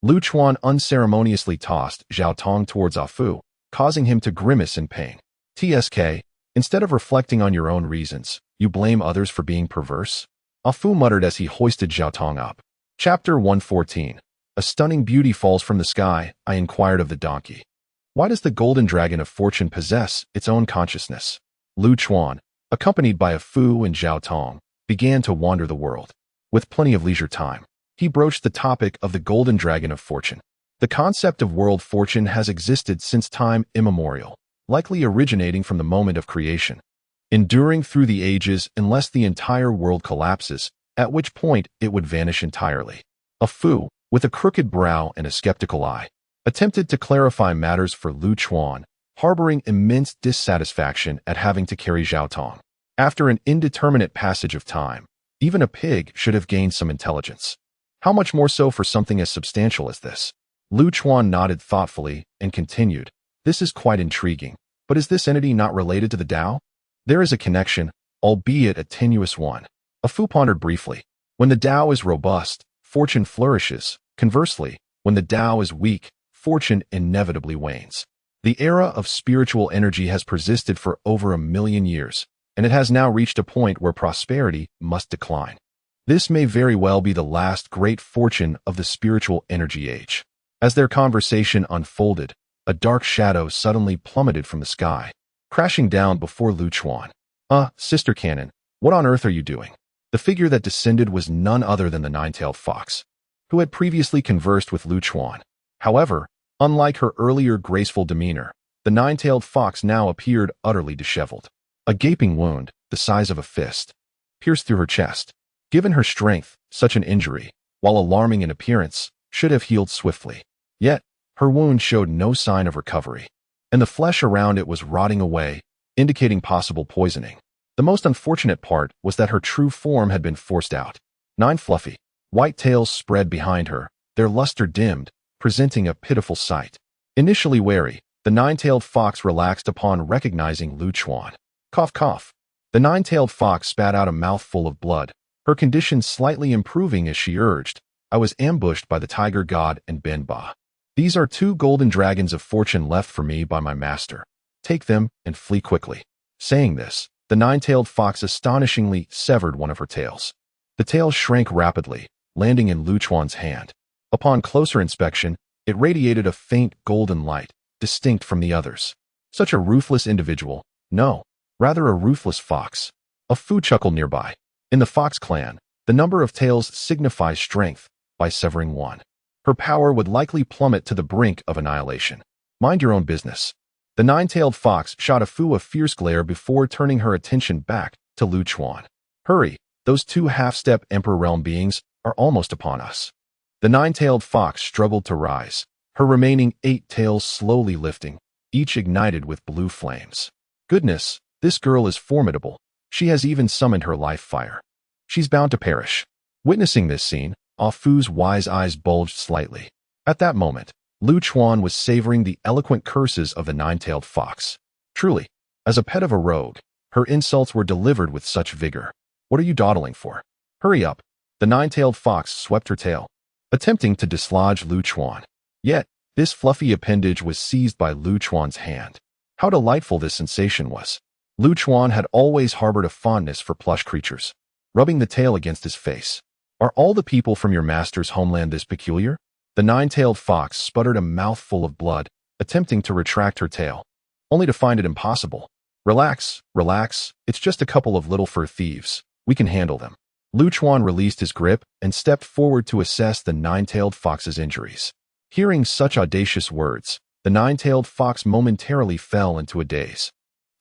Speaker 1: Lu Chuan unceremoniously tossed Zhao Tong towards Afu, causing him to grimace in pain. TSK, instead of reflecting on your own reasons, you blame others for being perverse? Afu muttered as he hoisted Zhao Tong up. Chapter 114. A stunning beauty falls from the sky, I inquired of the donkey. Why does the golden dragon of fortune possess its own consciousness? Lu Chuan, accompanied by Afu and Zhao Tong, began to wander the world. With plenty of leisure time, he broached the topic of the golden dragon of fortune. The concept of world fortune has existed since time immemorial, likely originating from the moment of creation, enduring through the ages unless the entire world collapses, at which point it would vanish entirely. Afu, with a crooked brow and a skeptical eye, attempted to clarify matters for Lu Chuan, harboring immense dissatisfaction at having to carry Zhao Tong. After an indeterminate passage of time, even a pig should have gained some intelligence. How much more so for something as substantial as this? Lu Chuan nodded thoughtfully and continued, this is quite intriguing, but is this entity not related to the Tao? There is a connection, albeit a tenuous one. Afu pondered briefly. When the Tao is robust, fortune flourishes. Conversely, when the Tao is weak, fortune inevitably wanes. The era of spiritual energy has persisted for over 1,000,000 years, and it has now reached a point where prosperity must decline. This may very well be the last great fortune of the spiritual energy age. As their conversation unfolded, a dark shadow suddenly plummeted from the sky, crashing down before Lu Chuan. Sister Canon, what on earth are you doing? The figure that descended was none other than the nine-tailed fox, who had previously conversed with Lu Chuan. However, unlike her earlier graceful demeanor, the nine-tailed fox now appeared utterly disheveled. A gaping wound, the size of a fist, pierced through her chest. Given her strength, such an injury, while alarming in appearance, should have healed swiftly. Yet, her wound showed no sign of recovery, and the flesh around it was rotting away, indicating possible poisoning. The most unfortunate part was that her true form had been forced out. 9 fluffy, white tails spread behind her, their luster dimmed, presenting a pitiful sight. Initially wary, the nine-tailed fox relaxed upon recognizing Lu Chuan. Cough, cough. The nine-tailed fox spat out a mouthful of blood, her condition slightly improving as she urged, I was ambushed by the tiger god and Ben Ba. These are 2 golden dragons of fortune left for me by my master. Take them and flee quickly. Saying this, the nine-tailed fox astonishingly severed one of her tails. The tail shrank rapidly, landing in Lu Chuan's hand. Upon closer inspection, it radiated a faint golden light, distinct from the others. Such a ruthless individual. No, rather a ruthless fox. Afu chuckled nearby. In the fox clan, the number of tails signifies strength. By severing one, her power would likely plummet to the brink of annihilation. Mind your own business. The nine-tailed fox shot Afu a fierce glare before turning her attention back to Lu Chuan. Hurry, those 2 half-step Emperor Realm beings are almost upon us. The nine-tailed fox struggled to rise, her remaining 8 tails slowly lifting, each ignited with blue flames. Goodness, this girl is formidable. She has even summoned her life fire. She's bound to perish. Witnessing this scene, Afu's wise eyes bulged slightly. At that moment, Lu Chuan was savoring the eloquent curses of the nine-tailed fox. Truly, as a pet of a rogue, her insults were delivered with such vigor. What are you dawdling for? Hurry up. The nine-tailed fox swept her tail, attempting to dislodge Lu Chuan. Yet, this fluffy appendage was seized by Lu Chuan's hand. How delightful this sensation was. Lu Chuan had always harbored a fondness for plush creatures. Rubbing the tail against his face. Are all the people from your master's homeland this peculiar? The nine-tailed fox sputtered a mouthful of blood, attempting to retract her tail, only to find it impossible. Relax, relax, it's just a couple of little fur thieves. We can handle them. Lu Chuan released his grip and stepped forward to assess the nine-tailed fox's injuries. Hearing such audacious words, the nine-tailed fox momentarily fell into a daze.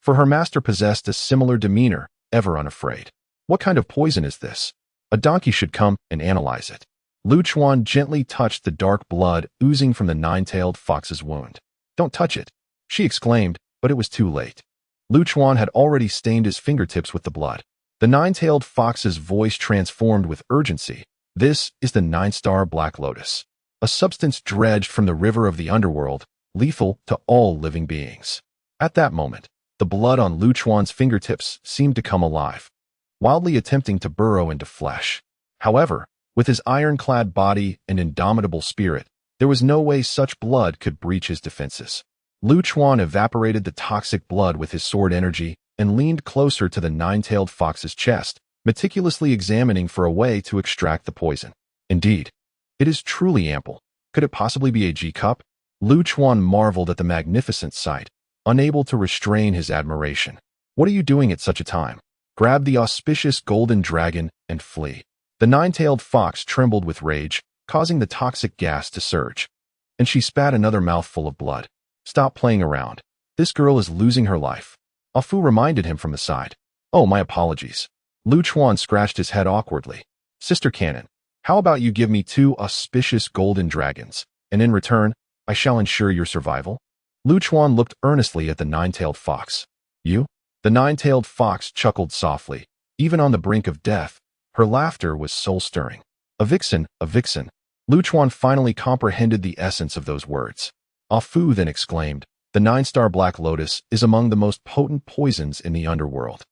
Speaker 1: For her master possessed a similar demeanor, ever unafraid. What kind of poison is this? A donkey should come and analyze it. Lu Chuan gently touched the dark blood oozing from the nine-tailed fox's wound. Don't touch it, she exclaimed, but it was too late. Lu Chuan had already stained his fingertips with the blood. The nine-tailed fox's voice transformed with urgency. This is the nine-star black lotus, a substance dredged from the river of the underworld, lethal to all living beings. At that moment, the blood on Lu Chuan's fingertips seemed to come alive, wildly attempting to burrow into flesh. However, with his ironclad body and indomitable spirit, there was no way such blood could breach his defenses. Lu Chuan evaporated the toxic blood with his sword energy and leaned closer to the nine-tailed fox's chest, meticulously examining for a way to extract the poison. Indeed, it is truly ample. Could it possibly be a G-cup? Lu Chuan marveled at the magnificent sight, unable to restrain his admiration. What are you doing at such a time? Grab the auspicious golden dragon and flee. The nine-tailed fox trembled with rage, causing the toxic gas to surge. And she spat another mouthful of blood. Stop playing around. This girl is losing her life. Ah Fu reminded him from the side. Oh, my apologies. Lu Chuan scratched his head awkwardly. Sister Cannon, how about you give me 2 auspicious golden dragons, and in return, I shall ensure your survival? Lu Chuan looked earnestly at the nine-tailed fox. You? The nine-tailed fox chuckled softly. Even on the brink of death, her laughter was soul-stirring. A vixen, a vixen. Lu Chuan finally comprehended the essence of those words. Ah Fu then exclaimed, the nine-star black lotus is among the most potent poisons in the underworld.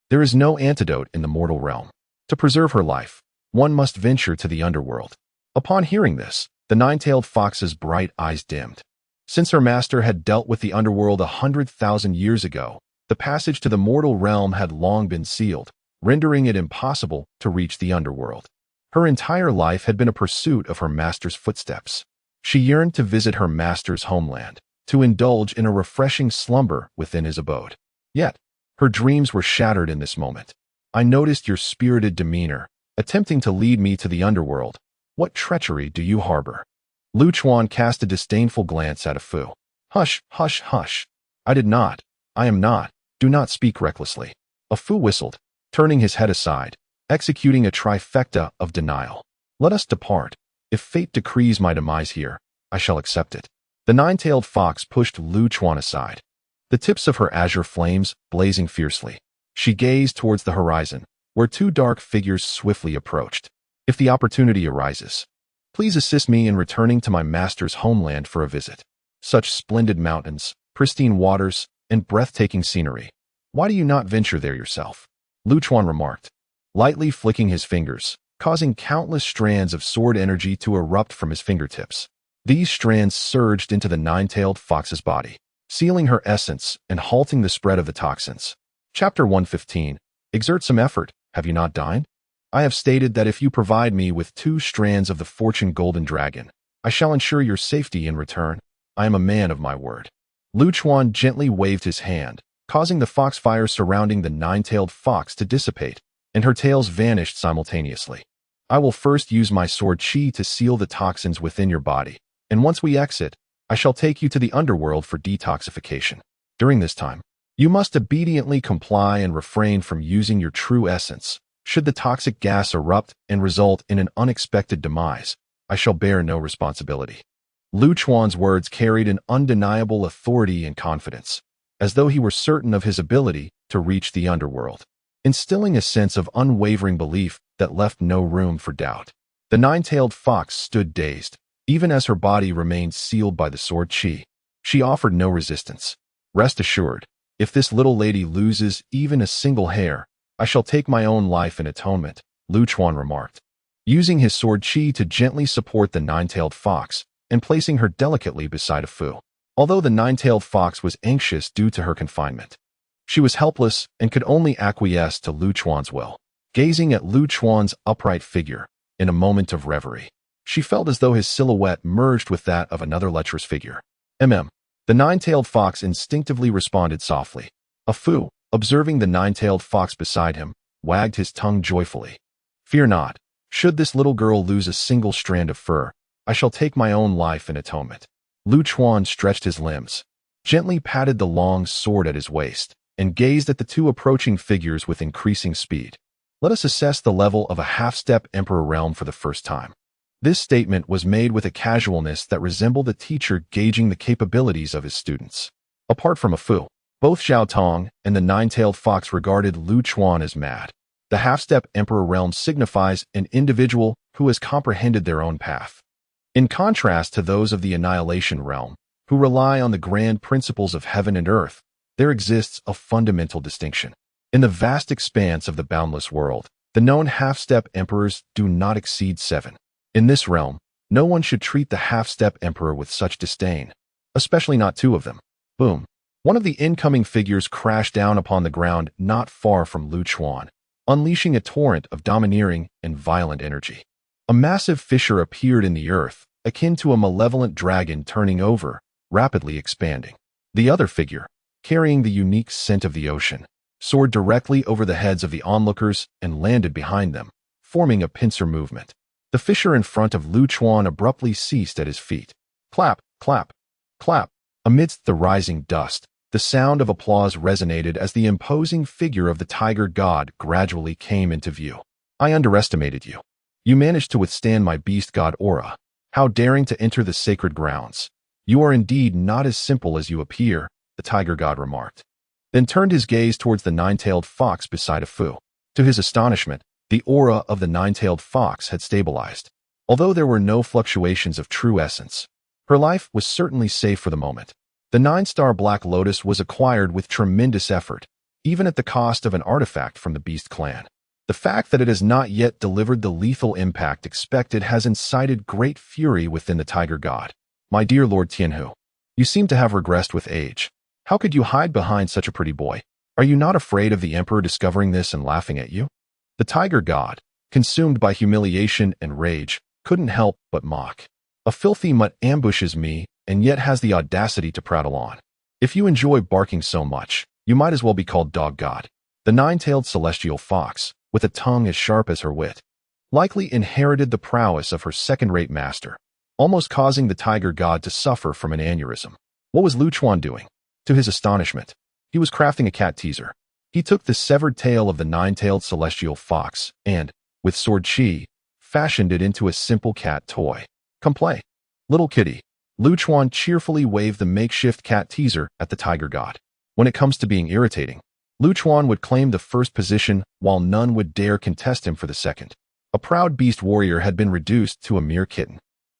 Speaker 1: There is no antidote in the mortal realm. To preserve her life, one must venture to the underworld. Upon hearing this, the nine-tailed fox's bright eyes dimmed. Since her master had dealt with the underworld 100,000 years ago, the passage to the mortal realm had long been sealed, rendering it impossible to reach the underworld. Her entire life had been a pursuit of her master's footsteps. She yearned to visit her master's homeland, to indulge in a refreshing slumber within his abode. Yet, her dreams were shattered in this moment. I noticed your spirited demeanor, attempting to lead me to the underworld. What treachery do you harbor? Lu Chuan cast a disdainful glance at Ah Fu. Hush, hush, hush. I did not. I am not. Do not speak recklessly. Ah Fu whistled, turning his head aside, executing a trifecta of denial. Let us depart. If fate decrees my demise here, I shall accept it. The nine-tailed fox pushed Lu Chuan aside, the tips of her azure flames blazing fiercely. She gazed towards the horizon, where 2 dark figures swiftly approached. If the opportunity arises, please assist me in returning to my master's homeland for a visit. Such splendid mountains, pristine waters, and breathtaking scenery. Why do you not venture there yourself? Lu Chuan remarked, lightly flicking his fingers, causing countless strands of sword energy to erupt from his fingertips. These strands surged into the nine-tailed fox's body, sealing her essence and halting the spread of the toxins. Chapter 115. Exert some effort, have you not dined? I have stated that if you provide me with 2 strands of the fortune golden dragon, I shall ensure your safety in return. I am a man of my word. Lu Chuan gently waved his hand, causing the foxfire surrounding the nine-tailed fox to dissipate, and her tails vanished simultaneously. I will first use my sword chi to seal the toxins within your body, and once we exit, I shall take you to the underworld for detoxification. During this time, you must obediently comply and refrain from using your true essence. Should the toxic gas erupt and result in an unexpected demise, I shall bear no responsibility. Lu Chuan's words carried an undeniable authority and confidence, as though he were certain of his ability to reach the underworld, instilling a sense of unwavering belief that left no room for doubt. The nine-tailed fox stood dazed, even as her body remained sealed by the sword chi. She offered no resistance. Rest assured, if this little lady loses even a single hair, I shall take my own life in atonement, Lu Chuan remarked, using his sword chi to gently support the nine-tailed fox and placing her delicately beside Ah Fu. Although the nine-tailed fox was anxious due to her confinement, she was helpless and could only acquiesce to Lu Chuan's will. Gazing at Lu Chuan's upright figure, in a moment of reverie, she felt as though his silhouette merged with that of another lecherous figure. The nine-tailed fox instinctively responded softly. Ah Fu, observing the nine-tailed fox beside him, wagged his tongue joyfully. Fear not. Should this little girl lose a single strand of fur, I shall take my own life in atonement. Lu Chuan stretched his limbs, gently patted the long sword at his waist, and gazed at the two approaching figures with increasing speed. Let us assess the level of a half-step emperor realm for the first time. This statement was made with a casualness that resembled a teacher gauging the capabilities of his students. Apart from a Fu, both Xiao Tong and the nine-tailed fox regarded Lu Chuan as mad. The half-step emperor realm signifies an individual who has comprehended their own path. In contrast to those of the annihilation realm, who rely on the grand principles of heaven and earth, there exists a fundamental distinction. In the vast expanse of the boundless world, the known half-step emperors do not exceed 7. In this realm, no one should treat the half-step emperor with such disdain, especially not two of them. Boom. One of the incoming figures crashed down upon the ground not far from Lu Chuan, unleashing a torrent of domineering and violent energy. A massive fissure appeared in the earth, akin to a malevolent dragon turning over, rapidly expanding. The other figure, carrying the unique scent of the ocean, soared directly over the heads of the onlookers and landed behind them, forming a pincer movement. The fissure in front of Lu Chuan abruptly ceased at his feet. Clap, clap, clap. Amidst the rising dust, the sound of applause resonated as the imposing figure of the tiger god gradually came into view. I underestimated you. You managed to withstand my beast god aura. How daring to enter the sacred grounds. You are indeed not as simple as you appear, the tiger god remarked. Then turned his gaze towards the nine-tailed fox beside a Fu. To his astonishment, the aura of the nine-tailed fox had stabilized. Although there were no fluctuations of true essence, her life was certainly safe for the moment. The 9-star Black Lotus was acquired with tremendous effort, even at the cost of an artifact from the Beast clan. The fact that it has not yet delivered the lethal impact expected has incited great fury within the tiger god. My dear Lord Tianhu, you seem to have regressed with age. How could you hide behind such a pretty boy? Are you not afraid of the emperor discovering this and laughing at you? The tiger god, consumed by humiliation and rage, couldn't help but mock. A filthy mutt ambushes me and yet has the audacity to prattle on. If you enjoy barking so much, you might as well be called dog god. The nine-tailed celestial fox, with a tongue as sharp as her wit, likely inherited the prowess of her second-rate master, almost causing the tiger god to suffer from an aneurysm. What was Lu Chuan doing? To his astonishment, he was crafting a cat teaser. He took the severed tail of the nine-tailed celestial fox and, with sword chi, fashioned it into a simple cat toy. Come play, little kitty. Lu Chuan cheerfully waved the makeshift cat teaser at the tiger god. When it comes to being irritating, Lu Chuan would claim the first position while none would dare contest him for the second. A proud beast warrior had been reduced to a mere kitten.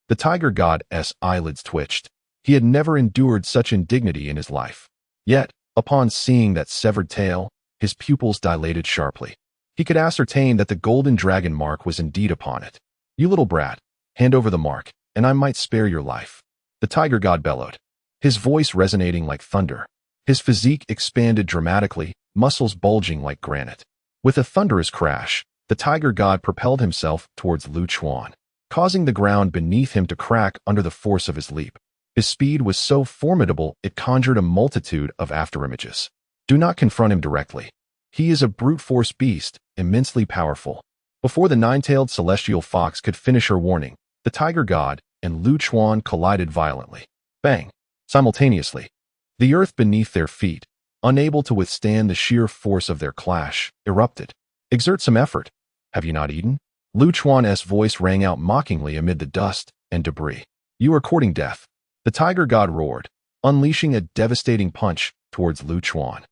Speaker 1: The tiger god's eyelids twitched. He had never endured such indignity in his life. Yet, upon seeing that severed tail, his pupils dilated sharply. He could ascertain that the golden dragon mark was indeed upon it. You little brat, hand over the mark, and I might spare your life. The tiger god bellowed, his voice resonating like thunder. His physique expanded dramatically, muscles bulging like granite. With a thunderous crash, the tiger god propelled himself towards Lu Chuan, causing the ground beneath him to crack under the force of his leap. His speed was so formidable it conjured a multitude of afterimages. Do not confront him directly. He is a brute force beast, immensely powerful. Before the nine-tailed celestial fox could finish her warning, the tiger god and Lu Chuan collided violently. Bang! Simultaneously, the earth beneath their feet, unable to withstand the sheer force of their clash, erupted. Exert some effort. Have you not eaten? Lu Chuan's voice rang out mockingly amid the dust and debris. You are courting death. The tiger god roared, unleashing a devastating punch towards Lu Chuan,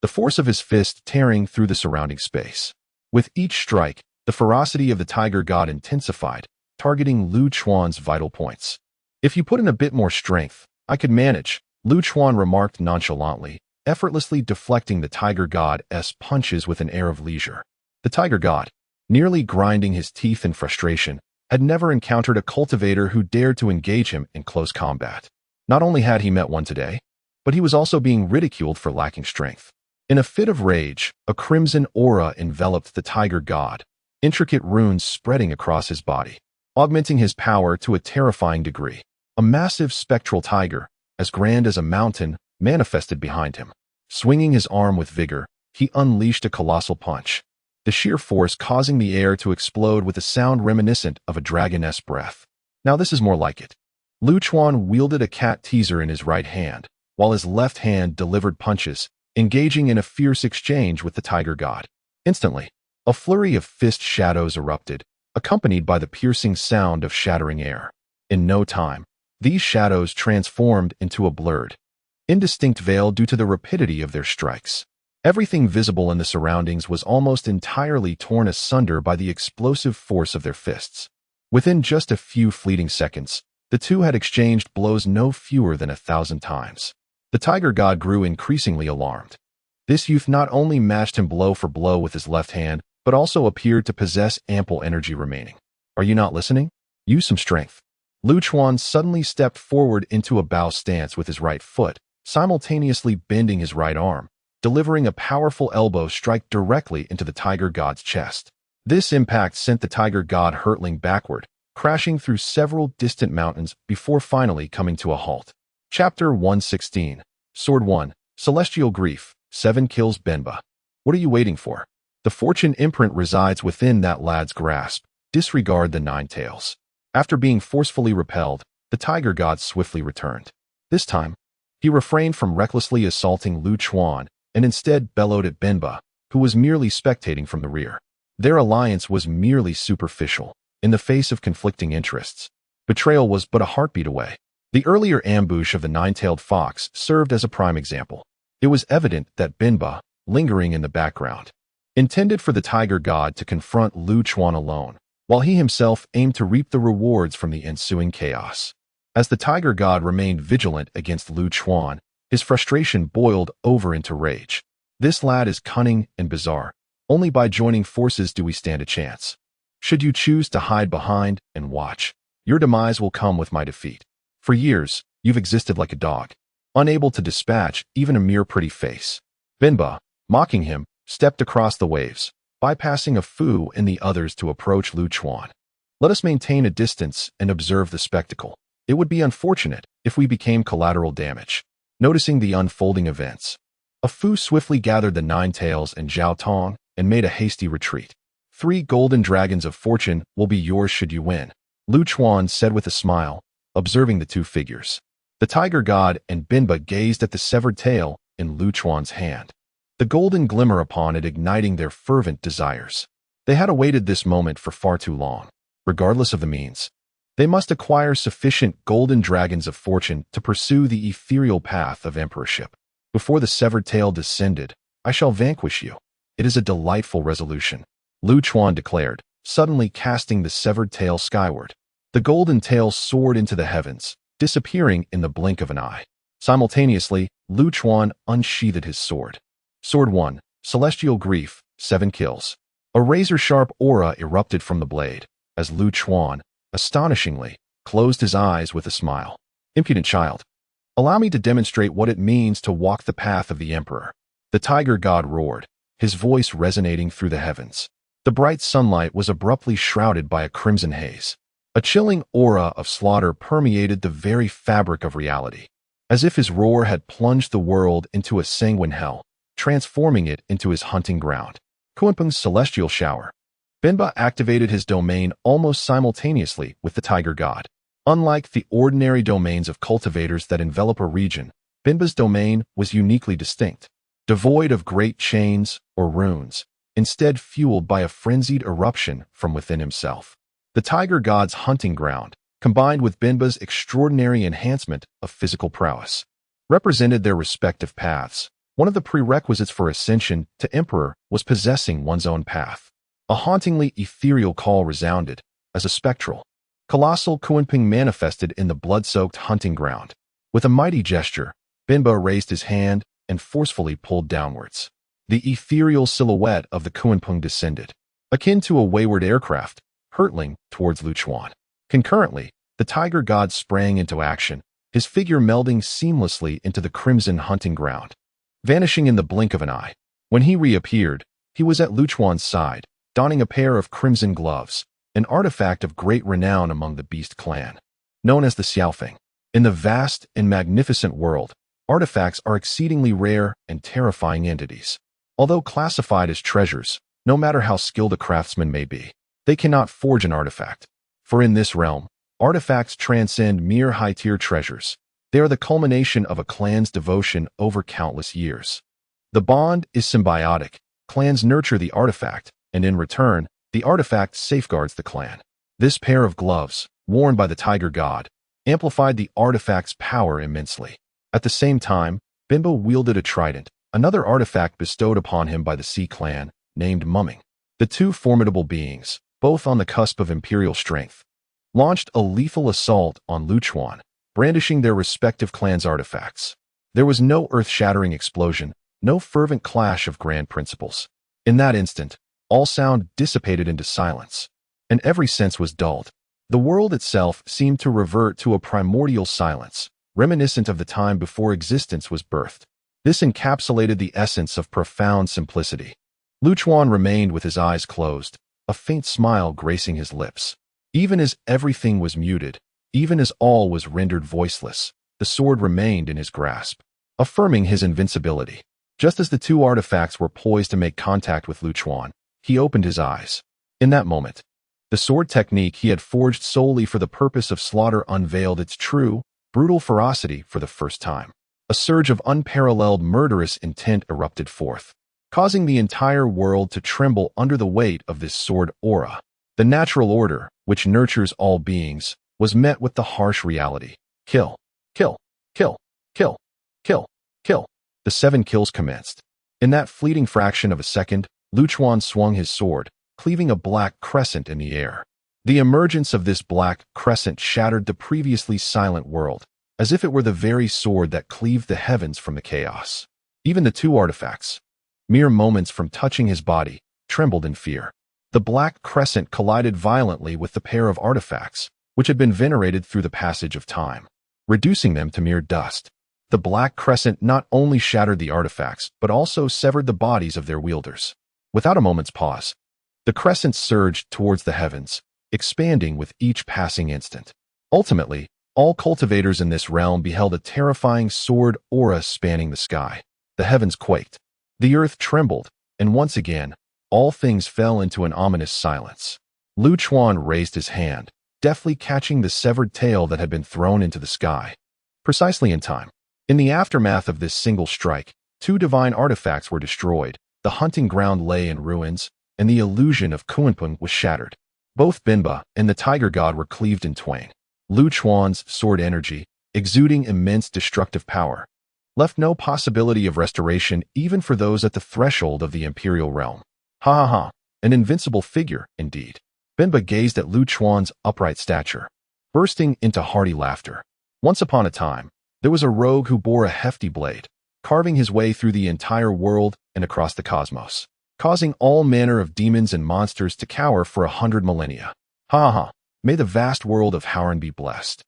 Speaker 1: the force of his fist tearing through the surrounding space. With each strike, the ferocity of the tiger god intensified, targeting Lu Chuan's vital points. If you put in a bit more strength, I could manage, Lu Chuan remarked nonchalantly, effortlessly deflecting the tiger god's punches with an air of leisure. The tiger god, nearly grinding his teeth in frustration, had never encountered a cultivator who dared to engage him in close combat. Not only had he met one today, but he was also being ridiculed for lacking strength. In a fit of rage, a crimson aura enveloped the tiger god, intricate runes spreading across his body, augmenting his power to a terrifying degree. A massive spectral tiger, as grand as a mountain, manifested behind him. Swinging his arm with vigor, he unleashed a colossal punch, the sheer force causing the air to explode with a sound reminiscent of a dragon's breath. Now this is more like it. Lu Chuan wielded a cat teaser in his right hand, while his left hand delivered punches, engaging in a fierce exchange with the tiger god. Instantly, a flurry of fist shadows erupted, accompanied by the piercing sound of shattering air. In no time, these shadows transformed into a blurred, indistinct veil due to the rapidity of their strikes. Everything visible in the surroundings was almost entirely torn asunder by the explosive force of their fists. Within just a few fleeting seconds, the two had exchanged blows no fewer than 1,000 times. The tiger god grew increasingly alarmed. This youth not only matched him blow for blow with his left hand, but also appeared to possess ample energy remaining. Are you not listening? Use some strength. Lu Chuan suddenly stepped forward into a bow stance with his right foot, simultaneously bending his right arm, delivering a powerful elbow strike directly into the tiger god's chest. This impact sent the tiger god hurtling backward, crashing through several distant mountains before finally coming to a halt. Chapter 116. Sword 1. Celestial Grief. 7 kills Benba. What are you waiting for? The fortune imprint resides within that lad's grasp. Disregard the 9 tails. After being forcefully repelled, the tiger god swiftly returned. This time, he refrained from recklessly assaulting Lu Chuan and instead bellowed at Benba, who was merely spectating from the rear. Their alliance was merely superficial, in the face of conflicting interests. Betrayal was but a heartbeat away. The earlier ambush of the 9-tailed fox served as a prime example. It was evident that Benba, lingering in the background, intended for the tiger god to confront Lu Chuan alone, while he himself aimed to reap the rewards from the ensuing chaos. As the tiger god remained vigilant against Lu Chuan, his frustration boiled over into rage. This lad is cunning and bizarre. Only by joining forces do we stand a chance. Should you choose to hide behind and watch, your demise will come with my defeat. For years, you've existed like a dog, unable to dispatch even a mere pretty face. Benba, mocking him, stepped across the waves, bypassing a Fu and the others to approach Lu Chuan. Let us maintain a distance and observe the spectacle. It would be unfortunate if we became collateral damage. Noticing the unfolding events, a Fu swiftly gathered the 9 tails and Zhao Tong and made a hasty retreat. 3 golden dragons of fortune will be yours should you win, Lu Chuan said with a smile, observing the 2 figures. The tiger god and Benba gazed at the severed tail in Lu Chuan's hand, the golden glimmer upon it igniting their fervent desires. They had awaited this moment for far too long. Regardless of the means, they must acquire sufficient golden dragons of fortune to pursue the ethereal path of emperorship. Before the severed tail descended, I shall vanquish you. It is a delightful resolution, Lu Chuan declared, suddenly casting the severed tail skyward. The golden tail soared into the heavens, disappearing in the blink of an eye. Simultaneously, Lu Chuan unsheathed his sword. Sword 1. Celestial Grief. 7 kills. A razor-sharp aura erupted from the blade, as Lu Chuan, astonishingly, closed his eyes with a smile. Impudent child. Allow me to demonstrate what it means to walk the path of the emperor. The tiger god roared, his voice resonating through the heavens. The bright sunlight was abruptly shrouded by a crimson haze. A chilling aura of slaughter permeated the very fabric of reality, as if his roar had plunged the world into a sanguine hell, transforming it into his hunting ground. Kunpeng's celestial shower. Benba activated his domain almost simultaneously with the tiger god. Unlike the ordinary domains of cultivators that envelop a region, Benba's domain was uniquely distinct, devoid of great chains or runes, instead fueled by a frenzied eruption from within himself. The tiger god's hunting ground, combined with Benba's extraordinary enhancement of physical prowess, represented their respective paths. One of the prerequisites for ascension to emperor was possessing one's own path. A hauntingly ethereal call resounded, as a spectral, colossal Kunpeng manifested in the blood-soaked hunting ground. With a mighty gesture, Benba raised his hand and forcefully pulled downwards. The ethereal silhouette of the Kunpeng descended, akin to a wayward aircraft, hurtling towards Lu Chuan. Concurrently, the tiger god sprang into action, his figure melding seamlessly into the crimson hunting ground, vanishing in the blink of an eye. When he reappeared, he was at Lu Chuan's side, donning a pair of crimson gloves, an artifact of great renown among the beast clan. Known as the Xiaofeng. In the vast and magnificent world, artifacts are exceedingly rare and terrifying entities. Although classified as treasures, no matter how skilled a craftsman may be, they cannot forge an artifact. For in this realm, Artifacts transcend mere high-tier treasures. They are the culmination of a clan's devotion over countless years. The bond is symbiotic. Clans nurture the artifact, and in return, the artifact safeguards the clan. This pair of gloves, worn by the tiger god, amplified the artifact's power immensely. At the same time, Bimbo wielded a trident, another artifact bestowed upon him by the Sea clan, named Mumming. The two formidable beings, both on the cusp of imperial strength, launched a lethal assault on Luchuan, brandishing their respective clans' artifacts. There was no earth-shattering explosion, no fervent clash of grand principles. In that instant, all sound dissipated into silence, and every sense was dulled. The world itself seemed to revert to a primordial silence, reminiscent of the time before existence was birthed. This encapsulated the essence of profound simplicity. Luchuan remained with his eyes closed, a faint smile gracing his lips. Even as everything was muted, even as all was rendered voiceless, the sword remained in his grasp, affirming his invincibility. Just as the two artifacts were poised to make contact with Luchuan, he opened his eyes. In that moment, the sword technique he had forged solely for the purpose of slaughter unveiled its true, brutal ferocity for the first time. A surge of unparalleled murderous intent erupted forth, causing the entire world to tremble under the weight of this sword aura. The natural order, which nurtures all beings, was met with the harsh reality. Kill, kill, kill, kill, kill, kill. The 7 kills commenced. In that fleeting fraction of a second, Luchuan swung his sword, cleaving a black crescent in the air. The emergence of this black crescent shattered the previously silent world, as if it were the very sword that cleaved the heavens from the chaos. Even the two artifacts, mere moments from touching his body, trembled in fear. The black crescent collided violently with the pair of artifacts, which had been venerated through the passage of time, reducing them to mere dust. The black crescent not only shattered the artifacts, but also severed the bodies of their wielders. Without a moment's pause, the crescent surged towards the heavens, expanding with each passing instant. Ultimately, all cultivators in this realm beheld a terrifying sword aura spanning the sky. The heavens quaked, the earth trembled, and once again, all things fell into an ominous silence. Luchuan raised his hand, deftly catching the severed tail that had been thrown into the sky. Precisely in time. In the aftermath of this single strike, 2 divine artifacts were destroyed, the hunting ground lay in ruins, and the illusion of Kunpeng was shattered. Both Binba and the tiger god were cleaved in twain. Luchuan's sword energy, exuding immense destructive power, left no possibility of restoration even for those at the threshold of the imperial realm. Ha ha ha, an invincible figure, indeed. Binba gazed at Luchuan's upright stature, bursting into hearty laughter. Once upon a time, there was a rogue who bore a hefty blade, carving his way through the entire world and across the cosmos, causing all manner of demons and monsters to cower for 100 millennia. Ha ha, may the vast world of Howren be blessed.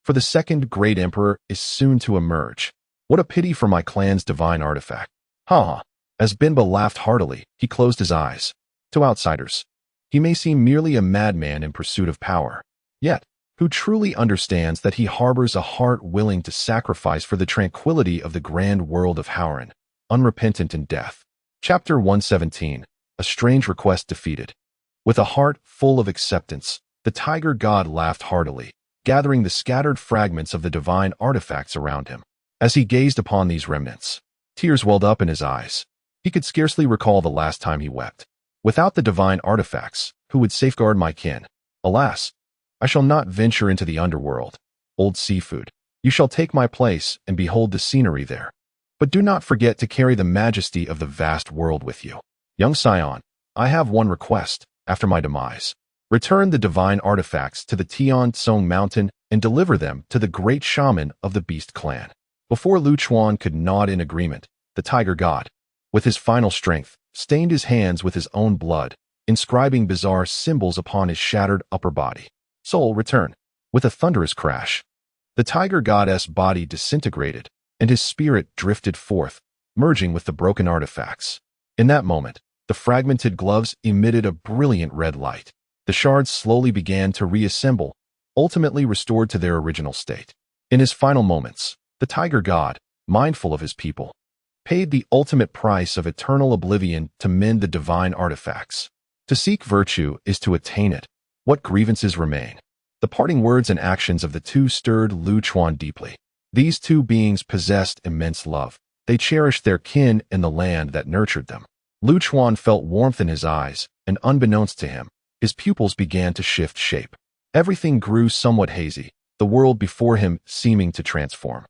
Speaker 1: For the second great emperor is soon to emerge. What a pity for my clan's divine artifact. Ha ha. As Binba laughed heartily, he closed his eyes. To outsiders, he may seem merely a madman in pursuit of power. Yet, who truly understands that he harbors a heart willing to sacrifice for the tranquility of the grand world of Howren, unrepentant in death. Chapter 117, A Strange Request Defeated. With a heart full of acceptance, the tiger god laughed heartily, gathering the scattered fragments of the divine artifacts around him. As he gazed upon these remnants, tears welled up in his eyes. He could scarcely recall the last time he wept. Without the divine artifacts, who would safeguard my kin? Alas, I shall not venture into the underworld. Old seafood, you shall take my place and behold the scenery there. But do not forget to carry the majesty of the vast world with you. Young Scion, I have one request. After my demise, return the divine artifacts to the Tian Tsong Mountain and deliver them to the great shaman of the Beast Clan. Before Luchuan could nod in agreement, the tiger god, with his final strength, stained his hands with his own blood, inscribing bizarre symbols upon his shattered upper body. Soul, return. With a thunderous crash, the tiger god's body disintegrated, and his spirit drifted forth, merging with the broken artifacts. In that moment, the fragmented gloves emitted a brilliant red light. The shards slowly began to reassemble, ultimately restored to their original state. In his final moments, the tiger god, mindful of his people, paid the ultimate price of eternal oblivion to mend the divine artifacts. To seek virtue is to attain it. What grievances remain? The parting words and actions of the two stirred Lu Chuan deeply. These two beings possessed immense love. They cherished their kin and the land that nurtured them. Lu Chuan felt warmth in his eyes, and unbeknownst to him, his pupils began to shift shape. Everything grew somewhat hazy, the world before him seeming to transform.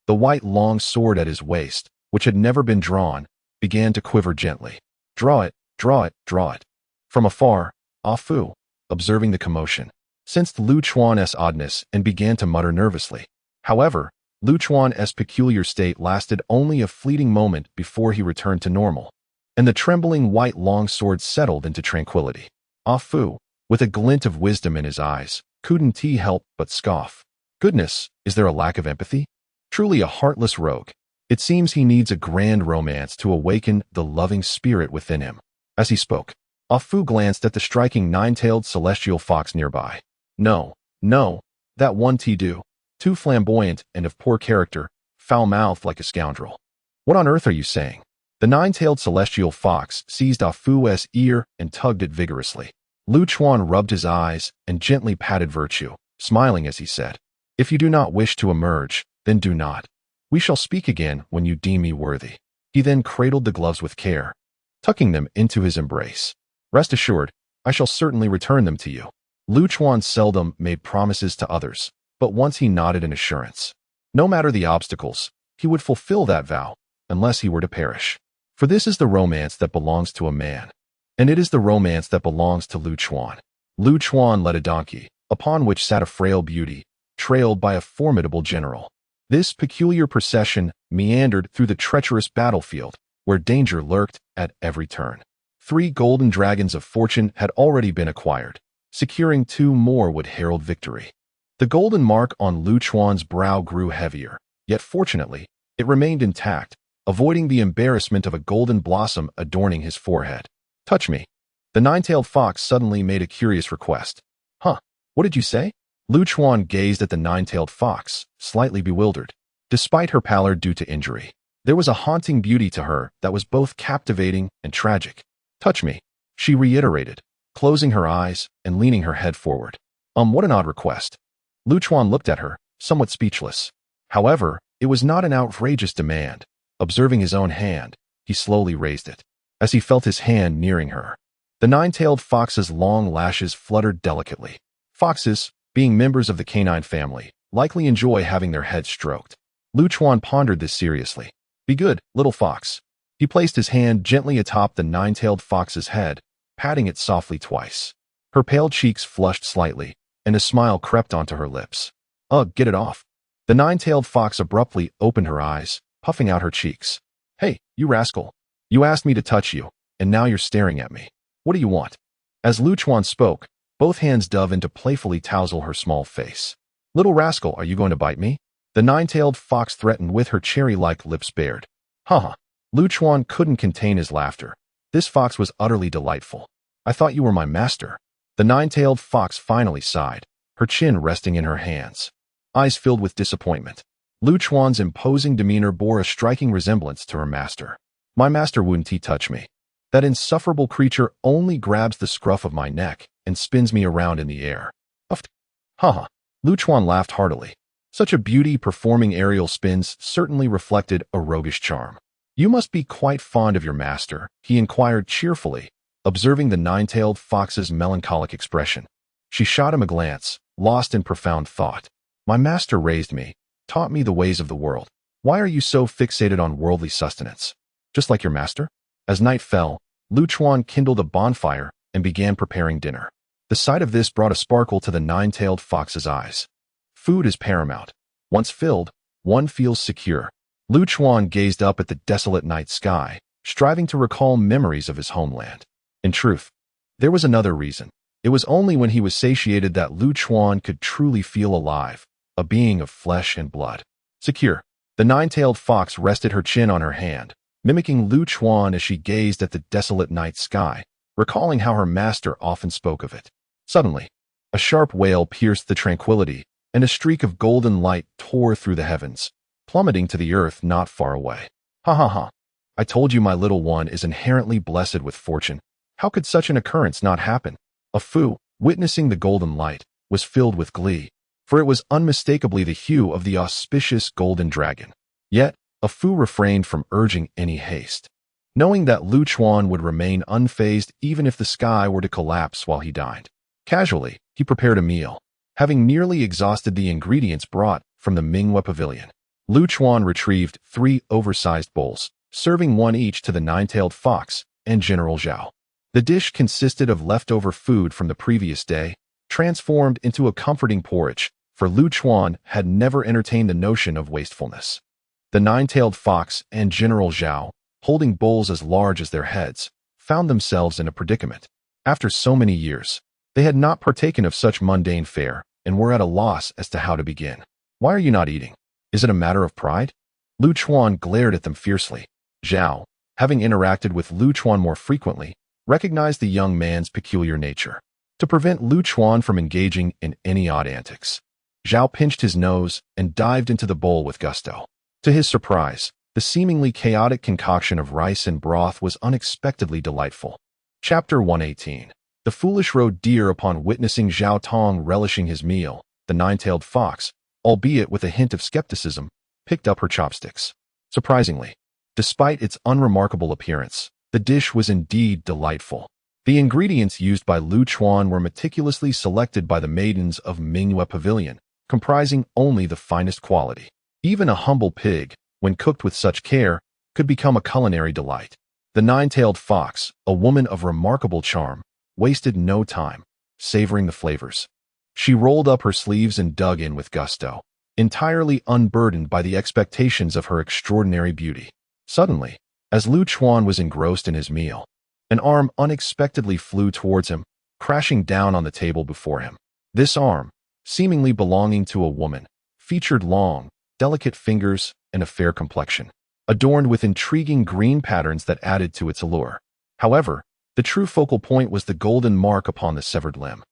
Speaker 1: The white long sword at his waist, which had never been drawn, began to quiver gently. Draw it, draw it, draw it. From afar, Ah Fu, observing the commotion, sensed Lu Chuan's oddness and began to mutter nervously. However, Lu Chuan's peculiar state lasted only a fleeting moment before he returned to normal, and the trembling white long sword settled into tranquility. Ah Fu, with a glint of wisdom in his eyes, couldn't he help but scoff. Goodness, is there a lack of empathy? Truly a heartless rogue. It seems he needs a grand romance to awaken the loving spirit within him. As he spoke, Ah Fu glanced at the striking nine-tailed celestial fox nearby. No, no, that one do. Too flamboyant and of poor character, foul-mouthed like a scoundrel. What on earth are you saying? The nine-tailed celestial fox seized Ah Fu's ear and tugged it vigorously. Lu Chuan rubbed his eyes and gently patted Virtue, smiling as he said, "If you do not wish to emerge, then do not. We shall speak again when you deem me worthy." He then cradled the gloves with care, tucking them into his embrace. "Rest assured, I shall certainly return them to you." Lu Chuan seldom made promises to others, but once he nodded in assurance. No matter the obstacles, he would fulfill that vow, unless he were to perish. For this is the romance that belongs to a man, and it is the romance that belongs to Lu Chuan. Lu Chuan led a donkey, upon which sat a frail beauty, trailed by a formidable general. This peculiar procession meandered through the treacherous battlefield, where danger lurked at every turn. 3 golden dragons of fortune had already been acquired. Securing 2 more would herald victory. The golden mark on Lu Chuan's brow grew heavier, yet fortunately, it remained intact, avoiding the embarrassment of a golden blossom adorning his forehead. "Touch me." The nine-tailed fox suddenly made a curious request. "Huh, what did you say?" Lu Chuan gazed at the nine-tailed fox, slightly bewildered. Despite her pallor due to injury, there was a haunting beauty to her that was both captivating and tragic. "Touch me," she reiterated, closing her eyes and leaning her head forward. What an odd request." Lu Chuan looked at her, somewhat speechless. However, it was not an outrageous demand. Observing his own hand, he slowly raised it. As he felt his hand nearing her, the nine-tailed fox's long lashes fluttered delicately. Foxes, being members of the canine family, likely enjoy having their heads stroked. Lu Chuan pondered this seriously. "Be good, little fox." He placed his hand gently atop the nine-tailed fox's head, patting it softly twice. Her pale cheeks flushed slightly, and a smile crept onto her lips. "Ugh, get it off." The nine-tailed fox abruptly opened her eyes, puffing out her cheeks. "Hey, you rascal. You asked me to touch you, and now you're staring at me. What do you want?" As Lu Chuan spoke, both hands dove in to playfully touzle her small face. "Little rascal, are you going to bite me?" The nine-tailed fox threatened with her cherry-like lips bared. "Haha." Lu Chuan couldn't contain his laughter. This fox was utterly delightful. "I thought you were my master." The nine-tailed fox finally sighed, her chin resting in her hands, eyes filled with disappointment. Lu Chuan's imposing demeanor bore a striking resemblance to her master. "My master wouldn't he touch me. That insufferable creature only grabs the scruff of my neck and spins me around in the air." "Uft." "Haha." Lu Chuan laughed heartily. Such a beauty performing aerial spins certainly reflected a roguish charm. "You must be quite fond of your master," he inquired cheerfully, observing the nine-tailed fox's melancholic expression. She shot him a glance, lost in profound thought. "My master raised me, taught me the ways of the world. Why are you so fixated on worldly sustenance? Just like your master?" As night fell, Lu Chuan kindled a bonfire and began preparing dinner. The sight of this brought a sparkle to the nine-tailed fox's eyes. Food is paramount. Once filled, one feels secure. Lu Chuan gazed up at the desolate night sky, striving to recall memories of his homeland. In truth, there was another reason. It was only when he was satiated that Lu Chuan could truly feel alive, a being of flesh and blood. Secure. The nine-tailed fox rested her chin on her hand, mimicking Lu Chuan as she gazed at the desolate night sky, recalling how her master often spoke of it. Suddenly, a sharp wail pierced the tranquility, and a streak of golden light tore through the heavens, plummeting to the earth not far away. "Ha ha ha. I told you my little one is inherently blessed with fortune. How could such an occurrence not happen?" Ah Fu, witnessing the golden light, was filled with glee, for it was unmistakably the hue of the auspicious golden dragon. Yet, a Fu refrained from urging any haste, knowing that Lu Chuan would remain unfazed even if the sky were to collapse while he dined. Casually, he prepared a meal, having nearly exhausted the ingredients brought from the Minghua Pavilion. Lu Chuan retrieved 3 oversized bowls, serving one each to the nine-tailed fox and General Zhao. The dish consisted of leftover food from the previous day, transformed into a comforting porridge, for Lu Chuan had never entertained the notion of wastefulness. The nine-tailed fox and General Zhao, holding bowls as large as their heads, found themselves in a predicament. After so many years, they had not partaken of such mundane fare and were at a loss as to how to begin. "Why are you not eating? Is it a matter of pride?" Lu Chuan glared at them fiercely. Zhao, having interacted with Lu Chuan more frequently, recognized the young man's peculiar nature. To prevent Lu Chuan from engaging in any odd antics, Zhao pinched his nose and dived into the bowl with gusto. To his surprise, the seemingly chaotic concoction of rice and broth was unexpectedly delightful. Chapter 118. The foolish roe deer. Upon witnessing Zhao Tong relishing his meal, the nine-tailed fox, albeit with a hint of skepticism, picked up her chopsticks. Surprisingly, despite its unremarkable appearance, the dish was indeed delightful. The ingredients used by Lu Chuan were meticulously selected by the maidens of Minghua Pavilion, comprising only the finest quality. Even a humble pig, when cooked with such care, could become a culinary delight. The nine-tailed fox, a woman of remarkable charm, wasted no time, savoring the flavors. She rolled up her sleeves and dug in with gusto, entirely unburdened by the expectations of her extraordinary beauty. Suddenly, as Lu Chuan was engrossed in his meal, an arm unexpectedly flew towards him, crashing down on the table before him. This arm, seemingly belonging to a woman, featured long, delicate fingers and a fair complexion, adorned with intriguing green patterns that added to its allure. However, the true focal point was the golden mark upon the severed limb.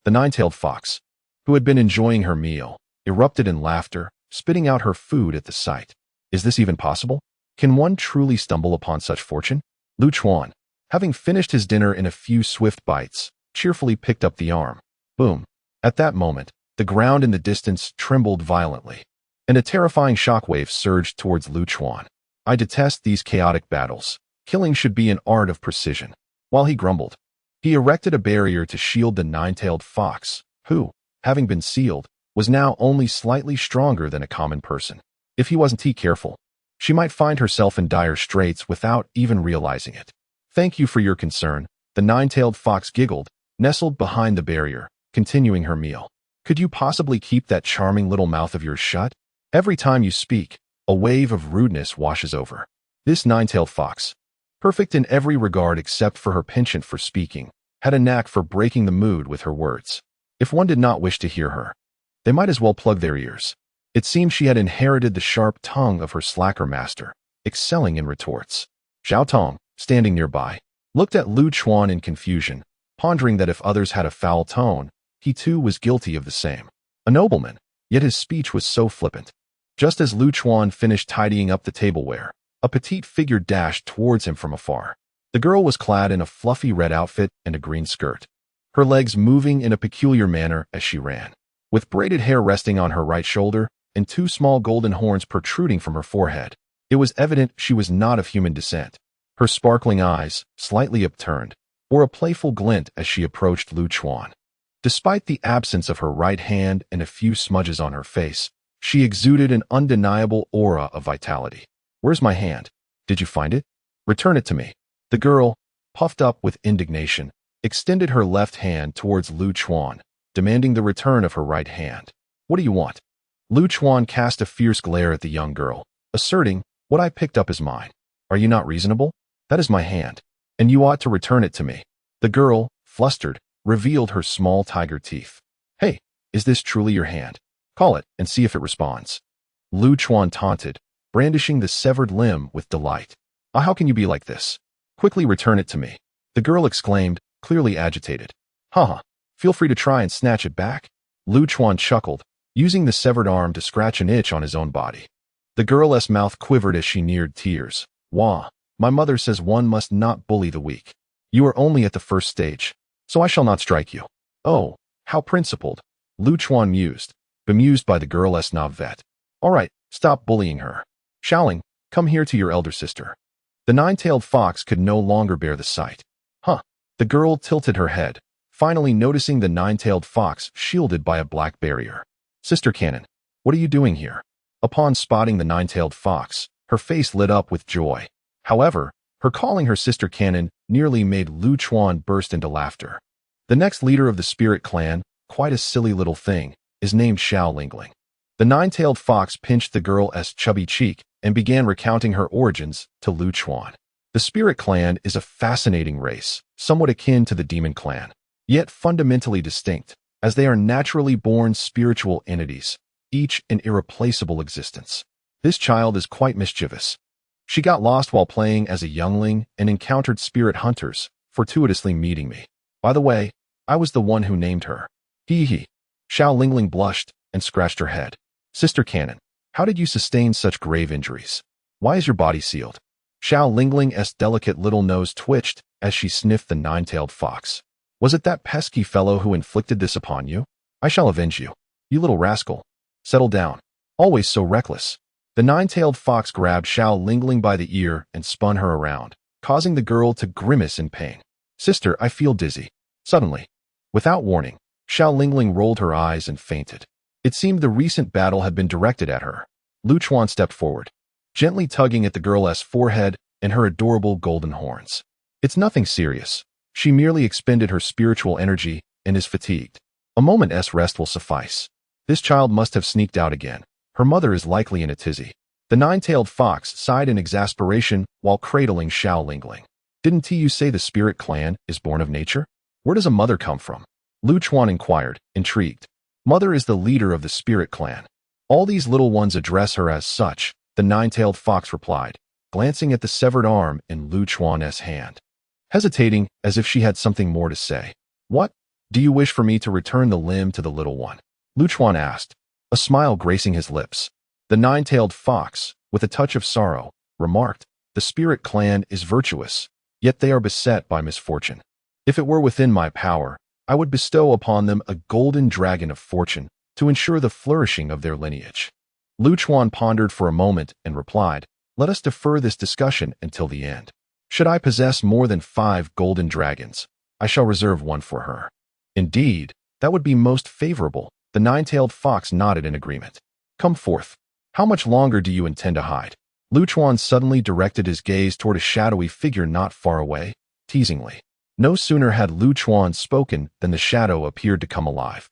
Speaker 1: The nine-tailed fox, who had been enjoying her meal, erupted in laughter, spitting out her food at the sight. Is this even possible? Can one truly stumble upon such fortune? Lu Chuan, having finished his dinner in a few swift bites, cheerfully picked up the arm. Boom! At that moment, the ground in the distance trembled violently, and a terrifying shockwave surged towards Lu Chuan. I detest these chaotic battles. Killing should be an art of precision. While he grumbled, he erected a barrier to shield the nine-tailed fox, who, having been sealed, was now only slightly stronger than a common person. If he wasn't careful, she might find herself in dire straits without even realizing it. "Thank you for your concern," the nine-tailed fox giggled, nestled behind the barrier, continuing her meal. "Could you possibly keep that charming little mouth of yours shut? Every time you speak, a wave of rudeness washes over." This nine-tailed fox, perfect in every regard except for her penchant for speaking, had a knack for breaking the mood with her words. If one did not wish to hear her, they might as well plug their ears. It seemed she had inherited the sharp tongue of her slacker master, excelling in retorts. Zhao Tong, standing nearby, looked at Lu Chuan in confusion, pondering that if others had a foul tone, he too was guilty of the same. A nobleman, yet his speech was so flippant. Just as Lu Chuan finished tidying up the tableware, a petite figure dashed towards him from afar. The girl was clad in a fluffy red outfit and a green skirt, her legs moving in a peculiar manner as she ran. With braided hair resting on her right shoulder and 2 small golden horns protruding from her forehead, it was evident she was not of human descent. Her sparkling eyes, slightly upturned, bore a playful glint as she approached Lu Chuan. Despite the absence of her right hand and a few smudges on her face, she exuded an undeniable aura of vitality. "Where's my hand? Did you find it? Return it to me." The girl, puffed up with indignation, extended her left hand towards Lu Chuan, demanding the return of her right hand. "What do you want?" Lu Chuan cast a fierce glare at the young girl, asserting, "What I picked up is mine. Are you not reasonable? That is my hand, and you ought to return it to me." The girl, flustered, revealed her small tiger teeth. "Hey, is this truly your hand? Call it and see if it responds." Lu Chuan taunted, brandishing the severed limb with delight. "Ah, how can you be like this? Quickly return it to me." The girl exclaimed, clearly agitated. "Haha, feel free to try and snatch it back." Lu Chuan chuckled, using the severed arm to scratch an itch on his own body. The girl's mouth quivered as she neared tears. "Wah, my mother says one must not bully the weak. You are only at the first stage, so I shall not strike you." "Oh, How principled, Lu Chuan mused, bemused by the girl's naivete. All right, stop bullying her. Xiaoling, come here to your elder sister. The nine-tailed fox could no longer bear the sight. Huh. The girl tilted her head, finally noticing the nine-tailed fox shielded by a black barrier. Sister Cannon, what are you doing here? Upon spotting the nine-tailed fox, her face lit up with joy. However, her calling her sister Cannon nearly made Lu Chuan burst into laughter. The next leader of the spirit clan, quite a silly little thing, is named Xiao Lingling. The nine-tailed fox pinched the girl's chubby cheek and began recounting her origins to Lu Chuan. The spirit clan is a fascinating race, somewhat akin to the demon clan, yet fundamentally distinct, as they are naturally born spiritual entities, each an irreplaceable existence. This child is quite mischievous. She got lost while playing as a youngling and encountered spirit hunters, fortuitously meeting me. By the way, I was the one who named her. Hee hee. Xiao Lingling blushed and scratched her head. Sister Cannon, how did you sustain such grave injuries? Why is your body sealed? Xiao Lingling's delicate little nose twitched as she sniffed the nine-tailed fox. Was it that pesky fellow who inflicted this upon you? I shall avenge you. You little rascal. Settle down. Always so reckless. The nine-tailed fox grabbed Xiao Lingling by the ear and spun her around, causing the girl to grimace in pain. Sister, I feel dizzy. Suddenly, without warning, Xiao Lingling rolled her eyes and fainted. It seemed the recent battle had been directed at her. Lu Chuan stepped forward, gently tugging at the girl's forehead and her adorable golden horns. It's nothing serious. She merely expended her spiritual energy and is fatigued. A moment's rest will suffice. This child must have sneaked out again. Her mother is likely in a tizzy. The nine-tailed fox sighed in exasperation while cradling Xiao Lingling. Didn't you say the spirit clan is born of nature? Where does a mother come from? Lu Chuan inquired, intrigued. Mother is the leader of the spirit clan. All these little ones address her as such, the nine-tailed fox replied, glancing at the severed arm in Lu Chuan's hand. Hesitating as if she had something more to say. What? Do you wish for me to return the limb to the little one? Lu Chuan asked, a smile gracing his lips. The nine-tailed fox, with a touch of sorrow, remarked, the spirit clan is virtuous, yet they are beset by misfortune. If it were within my power, I would bestow upon them a golden dragon of fortune to ensure the flourishing of their lineage. Lu Chuan pondered for a moment and replied, let us defer this discussion until the end. Should I possess more than 5 golden dragons, I shall reserve one for her. Indeed, that would be most favorable. The nine-tailed fox nodded in agreement. Come forth. How much longer do you intend to hide? Lu Chuan suddenly directed his gaze toward a shadowy figure not far away, teasingly. No sooner had Lu Chuan spoken than the shadow appeared to come alive,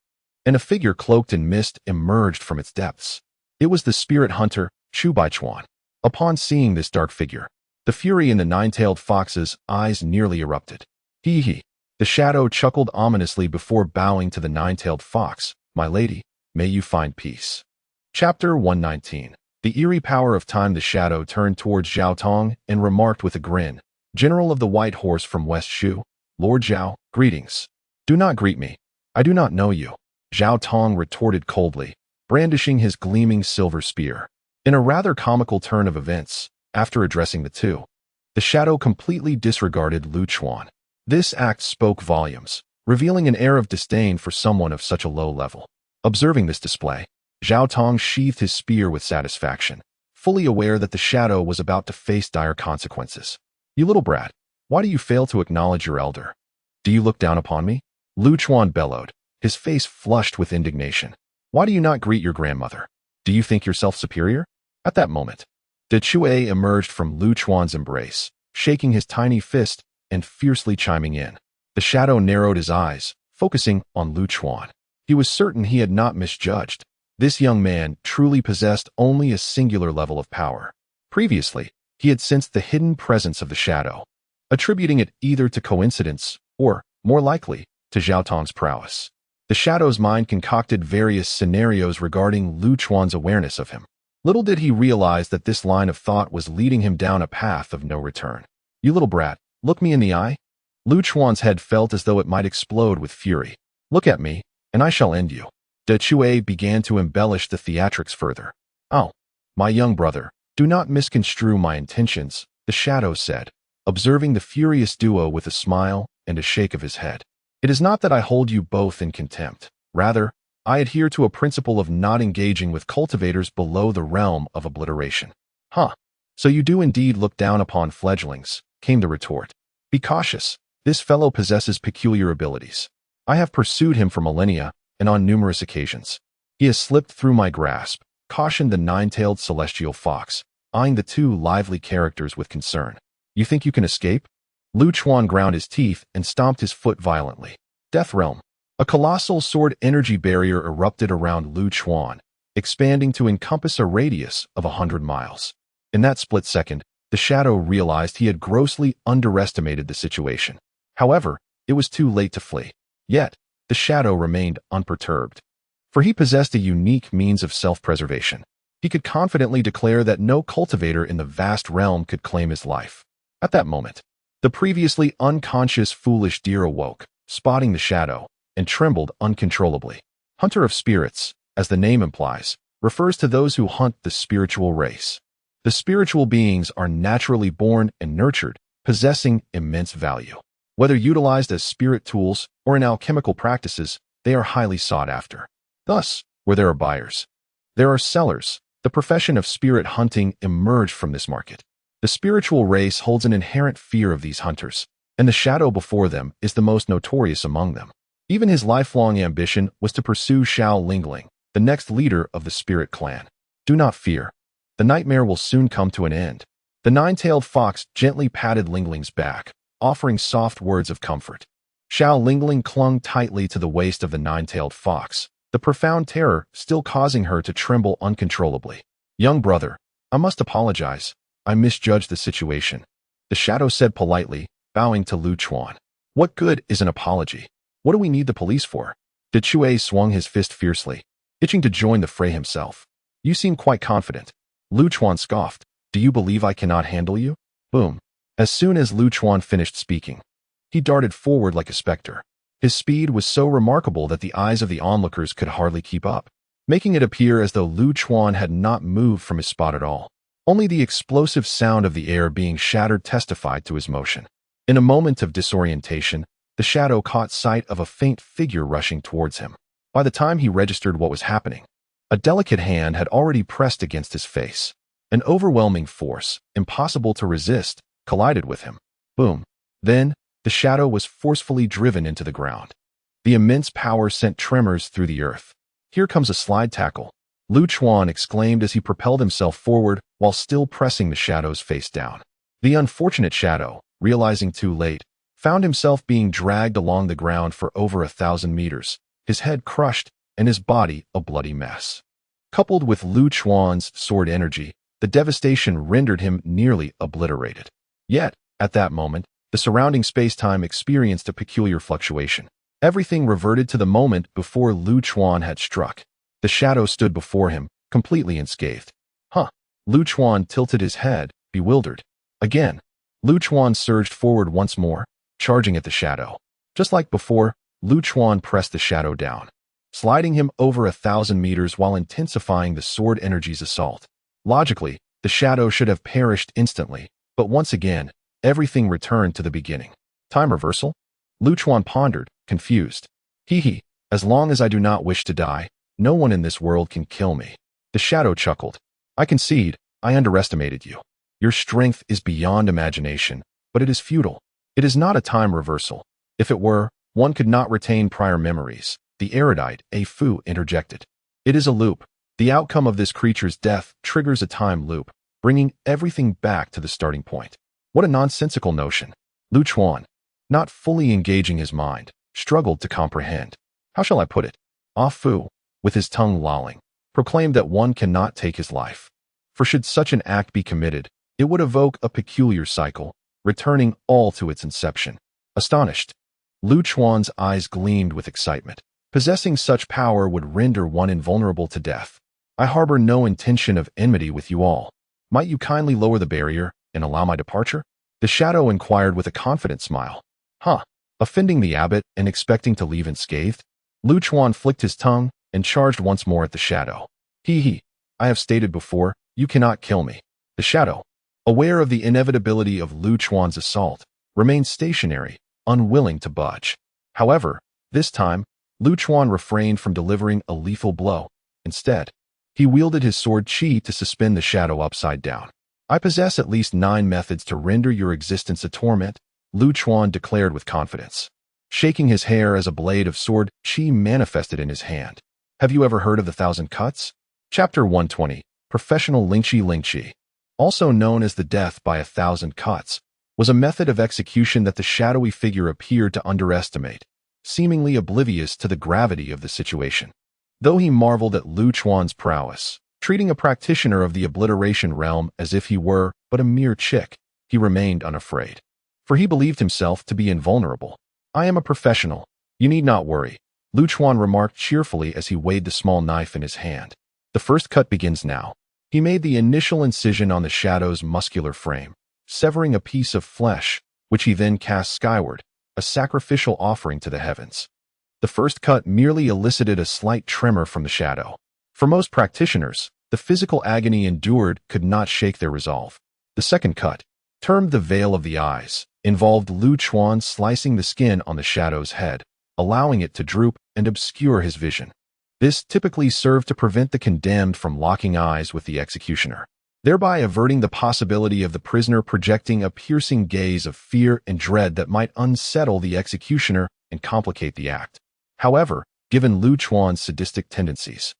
Speaker 1: and a figure cloaked in mist emerged from its depths. It was the spirit hunter, Chu Baichuan. Upon seeing this dark figure, the fury in the nine-tailed fox's eyes nearly erupted. Hee hee. The shadow chuckled ominously before bowing to the nine-tailed fox. My lady, may you find peace. Chapter 119. The eerie power of time. The shadow turned towards Zhao Tong and remarked with a grin, General of the White Horse from West Shu, Lord Zhao, greetings. Do not greet me. I do not know you. Zhao Tong retorted coldly, brandishing his gleaming silver spear. In a rather comical turn of events, after addressing the two, the shadow completely disregarded Lu Chuan. This act spoke volumes, revealing an air of disdain for someone of such a low level. Observing this display, Zhao Tong sheathed his spear with satisfaction, fully aware that the shadow was about to face dire consequences. You little brat, why do you fail to acknowledge your elder? Do you look down upon me? Lu Chuan bellowed, his face flushed with indignation. Why do you not greet your grandmother? Do you think yourself superior? At that moment, De Chue emerged from Lu Chuan's embrace, shaking his tiny fist and fiercely chiming in. The shadow narrowed his eyes, focusing on Lu Chuan. He was certain he had not misjudged. This young man truly possessed only a singular level of power. Previously, he had sensed the hidden presence of the shadow, attributing it either to coincidence or, more likely, to Zhao Tong's prowess. The shadow's mind concocted various scenarios regarding Lu Chuan's awareness of him. Little did he realize that this line of thought was leading him down a path of no return. You little brat, look me in the eye. Lu Chuan's head felt as though it might explode with fury. Look at me, and I shall end you. De Chue began to embellish the theatrics further. Oh, my young brother, do not misconstrue my intentions, the shadow said, observing the furious duo with a smile and a shake of his head. It is not that I hold you both in contempt. Rather, I adhere to a principle of not engaging with cultivators below the realm of obliteration. Huh. So you do indeed look down upon fledglings, came the retort. Be cautious. This fellow possesses peculiar abilities. I have pursued him for millennia, and on numerous occasions. He has slipped through my grasp, cautioned the nine-tailed celestial fox, eyeing the two lively characters with concern. You think you can escape? Lu Chuan ground his teeth and stomped his foot violently. Death Realm. A colossal sword energy barrier erupted around Lu Chuan, expanding to encompass a radius of 100 miles. In that split second, the shadow realized he had grossly underestimated the situation. However, it was too late to flee. Yet, the shadow remained unperturbed. For he possessed a unique means of self-preservation. He could confidently declare that no cultivator in the vast realm could claim his life. At that moment, the previously unconscious foolish deer awoke, spotting the shadow, and trembled uncontrollably. Hunter of spirits, as the name implies, refers to those who hunt the spiritual race. The spiritual beings are naturally born and nurtured, possessing immense value. Whether utilized as spirit tools or in alchemical practices, they are highly sought after. Thus, where there are buyers, there are sellers. The profession of spirit hunting emerged from this market. The spiritual race holds an inherent fear of these hunters, and the shadow before them is the most notorious among them. Even his lifelong ambition was to pursue Xiao Lingling, the next leader of the spirit clan. Do not fear. The nightmare will soon come to an end. The nine-tailed fox gently patted Lingling's back, offering soft words of comfort. Xiao Lingling clung tightly to the waist of the nine-tailed fox, the profound terror still causing her to tremble uncontrollably. Young brother, I must apologize. I misjudged the situation, the shadow said politely, bowing to Lu Chuan. What good is an apology? What do we need the police for? De Chue swung his fist fiercely, itching to join the fray himself. You seem quite confident. Lu Chuan scoffed. Do you believe I cannot handle you? Boom. As soon as Lu Chuan finished speaking, he darted forward like a specter. His speed was so remarkable that the eyes of the onlookers could hardly keep up, making it appear as though Lu Chuan had not moved from his spot at all. Only the explosive sound of the air being shattered testified to his motion. In a moment of disorientation, the shadow caught sight of a faint figure rushing towards him. By the time he registered what was happening, a delicate hand had already pressed against his face. An overwhelming force, impossible to resist, collided with him. Boom. Then, the shadow was forcefully driven into the ground. The immense power sent tremors through the earth. Here comes a slide tackle, Lu Chuan exclaimed as he propelled himself forward while still pressing the shadow's face down. The unfortunate shadow, realizing too late, found himself being dragged along the ground for over 1,000 meters, his head crushed and his body a bloody mess. Coupled with Lu Chuan's sword energy, the devastation rendered him nearly obliterated. Yet, at that moment, the surrounding space-time experienced a peculiar fluctuation. Everything reverted to the moment before Lu Chuan had struck. The shadow stood before him, completely unscathed. Huh. Lu Chuan tilted his head, bewildered. Again, Lu Chuan surged forward once more, charging at the shadow. Just like before, Lu Chuan pressed the shadow down, sliding him over 1,000 meters while intensifying the sword energy's assault. Logically, the shadow should have perished instantly, but once again, everything returned to the beginning. Time reversal? Lu Chuan pondered, confused. Hee, as long as I do not wish to die, no one in this world can kill me. The shadow chuckled. I concede, I underestimated you. Your strength is beyond imagination, but it is futile. It is not a time reversal. If it were, one could not retain prior memories. The erudite A Fu interjected. It is a loop. The outcome of this creature's death triggers a time loop, bringing everything back to the starting point. What a nonsensical notion. Lu Chuan, not fully engaging his mind, struggled to comprehend. How shall I put it? Ah Fu, with his tongue lolling, proclaimed that one cannot take his life. For should such an act be committed, it would evoke a peculiar cycle, returning all to its inception. Astonished, Lu Chuan's eyes gleamed with excitement. Possessing such power would render one invulnerable to death. I harbor no intention of enmity with you all. Might you kindly lower the barrier and allow my departure? The shadow inquired with a confident smile. Huh, offending the abbot and expecting to leave unscathed? Lu Chuan flicked his tongue and charged once more at the shadow. Hee, I have stated before, you cannot kill me. The shadow, aware of the inevitability of Lu Chuan's assault, remained stationary, unwilling to budge. However, this time, Lu Chuan refrained from delivering a lethal blow. Instead, he wielded his sword Qi to suspend the shadow upside down. I possess at least 9 methods to render your existence a torment, Lu Chuan declared with confidence. Shaking his hair as a blade of sword Qi manifested in his hand. Have you ever heard of the 1,000 cuts? Chapter 120, Professional Lingqi. Also known as the death by 1,000 cuts, was a method of execution that the shadowy figure appeared to underestimate, seemingly oblivious to the gravity of the situation. Though he marveled at Lu Chuan's prowess, treating a practitioner of the obliteration realm as if he were but a mere chick, he remained unafraid. For he believed himself to be invulnerable. I am a professional. You need not worry, Lu Chuan remarked cheerfully as he weighed the small knife in his hand. The first cut begins now. He made the initial incision on the shadow's muscular frame, severing a piece of flesh, which he then cast skyward, a sacrificial offering to the heavens. The first cut merely elicited a slight tremor from the shadow. For most practitioners, the physical agony endured could not shake their resolve. The second cut, termed the veil of the eyes, involved Lu Chuan slicing the skin on the shadow's head, allowing it to droop and obscure his vision. This typically served to prevent the condemned from locking eyes with the executioner, thereby averting the possibility of the prisoner projecting a piercing gaze of fear and dread that might unsettle the executioner and complicate the act. However, given Lu Chuan's sadistic tendencies,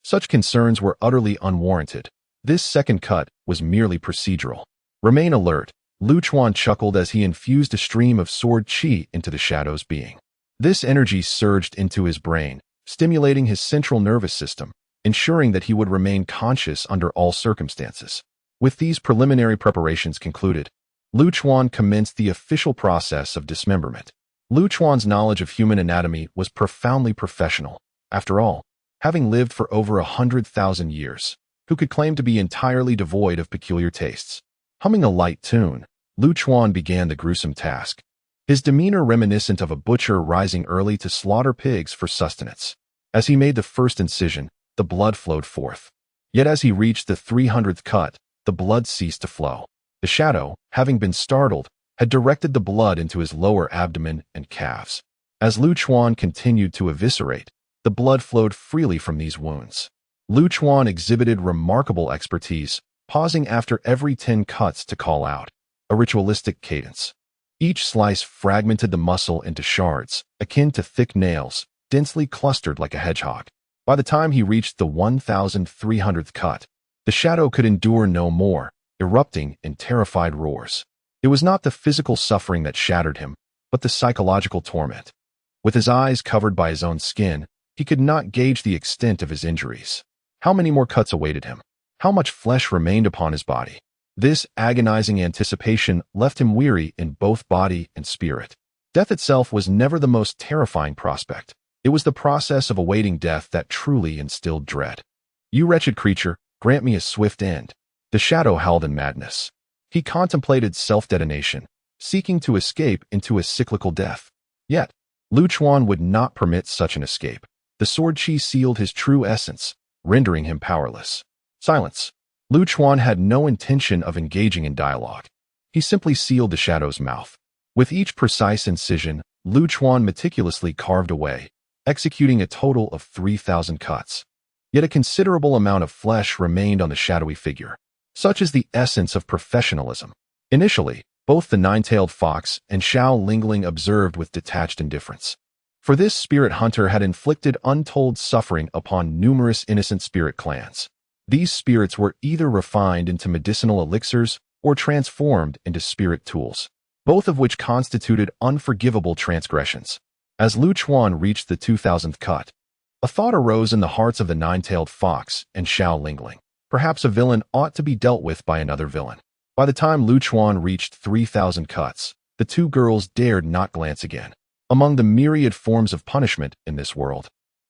Speaker 1: such concerns were utterly unwarranted. This second cut was merely procedural. Remain alert, Lu Chuan chuckled as he infused a stream of sword Qi into the shadow's being. This energy surged into his brain, stimulating his central nervous system, ensuring that he would remain conscious under all circumstances. With these preliminary preparations concluded, Lu Chuan commenced the official process of dismemberment. Lu Chuan's knowledge of human anatomy was profoundly professional. After all, having lived for over 100,000 years, who could claim to be entirely devoid of peculiar tastes? Humming a light tune, Lu Chuan began the gruesome task. His demeanor reminiscent of a butcher rising early to slaughter pigs for sustenance. As he made the first incision, the blood flowed forth. Yet as he reached the 300th cut, the blood ceased to flow. The shadow, having been startled, had directed the blood into his lower abdomen and calves. As Lu Chuan continued to eviscerate, the blood flowed freely from these wounds. Lu Chuan exhibited remarkable expertise, pausing after every 10 cuts to call out a ritualistic cadence. Each slice fragmented the muscle into shards, akin to thick nails, densely clustered like a hedgehog. By the time he reached the 1,300th cut, the shadow could endure no more, erupting in terrified roars. It was not the physical suffering that shattered him, but the psychological torment. With his eyes covered by his own skin, he could not gauge the extent of his injuries. How many more cuts awaited him? How much flesh remained upon his body? This agonizing anticipation left him weary in both body and spirit. Death itself was never the most terrifying prospect. It was the process of awaiting death that truly instilled dread. You wretched creature, grant me a swift end. The shadow howled in madness. He contemplated self-detonation, seeking to escape into a cyclical death. Yet, Lu Chuan would not permit such an escape. The sword Qi sealed his true essence, rendering him powerless. Silence. Lu Chuan had no intention of engaging in dialogue. He simply sealed the shadow's mouth. With each precise incision, Lu Chuan meticulously carved away, executing a total of 3,000 cuts. Yet a considerable amount of flesh remained on the shadowy figure. Such is the essence of professionalism. Initially, both the nine-tailed fox and Xiao Lingling observed with detached indifference. For this spirit hunter had inflicted untold suffering upon numerous innocent spirit clans. These spirits were either refined into medicinal elixirs or transformed into spirit tools, both of which constituted unforgivable transgressions. As Lu Chuan reached the 2,000th cut, a thought arose in the hearts of the nine-tailed fox and Xiao Lingling. Perhaps a villain ought to be dealt with by another villain. By the time Lu Chuan reached 3,000 cuts, the two girls dared not glance again. Among the myriad forms of punishment in this world,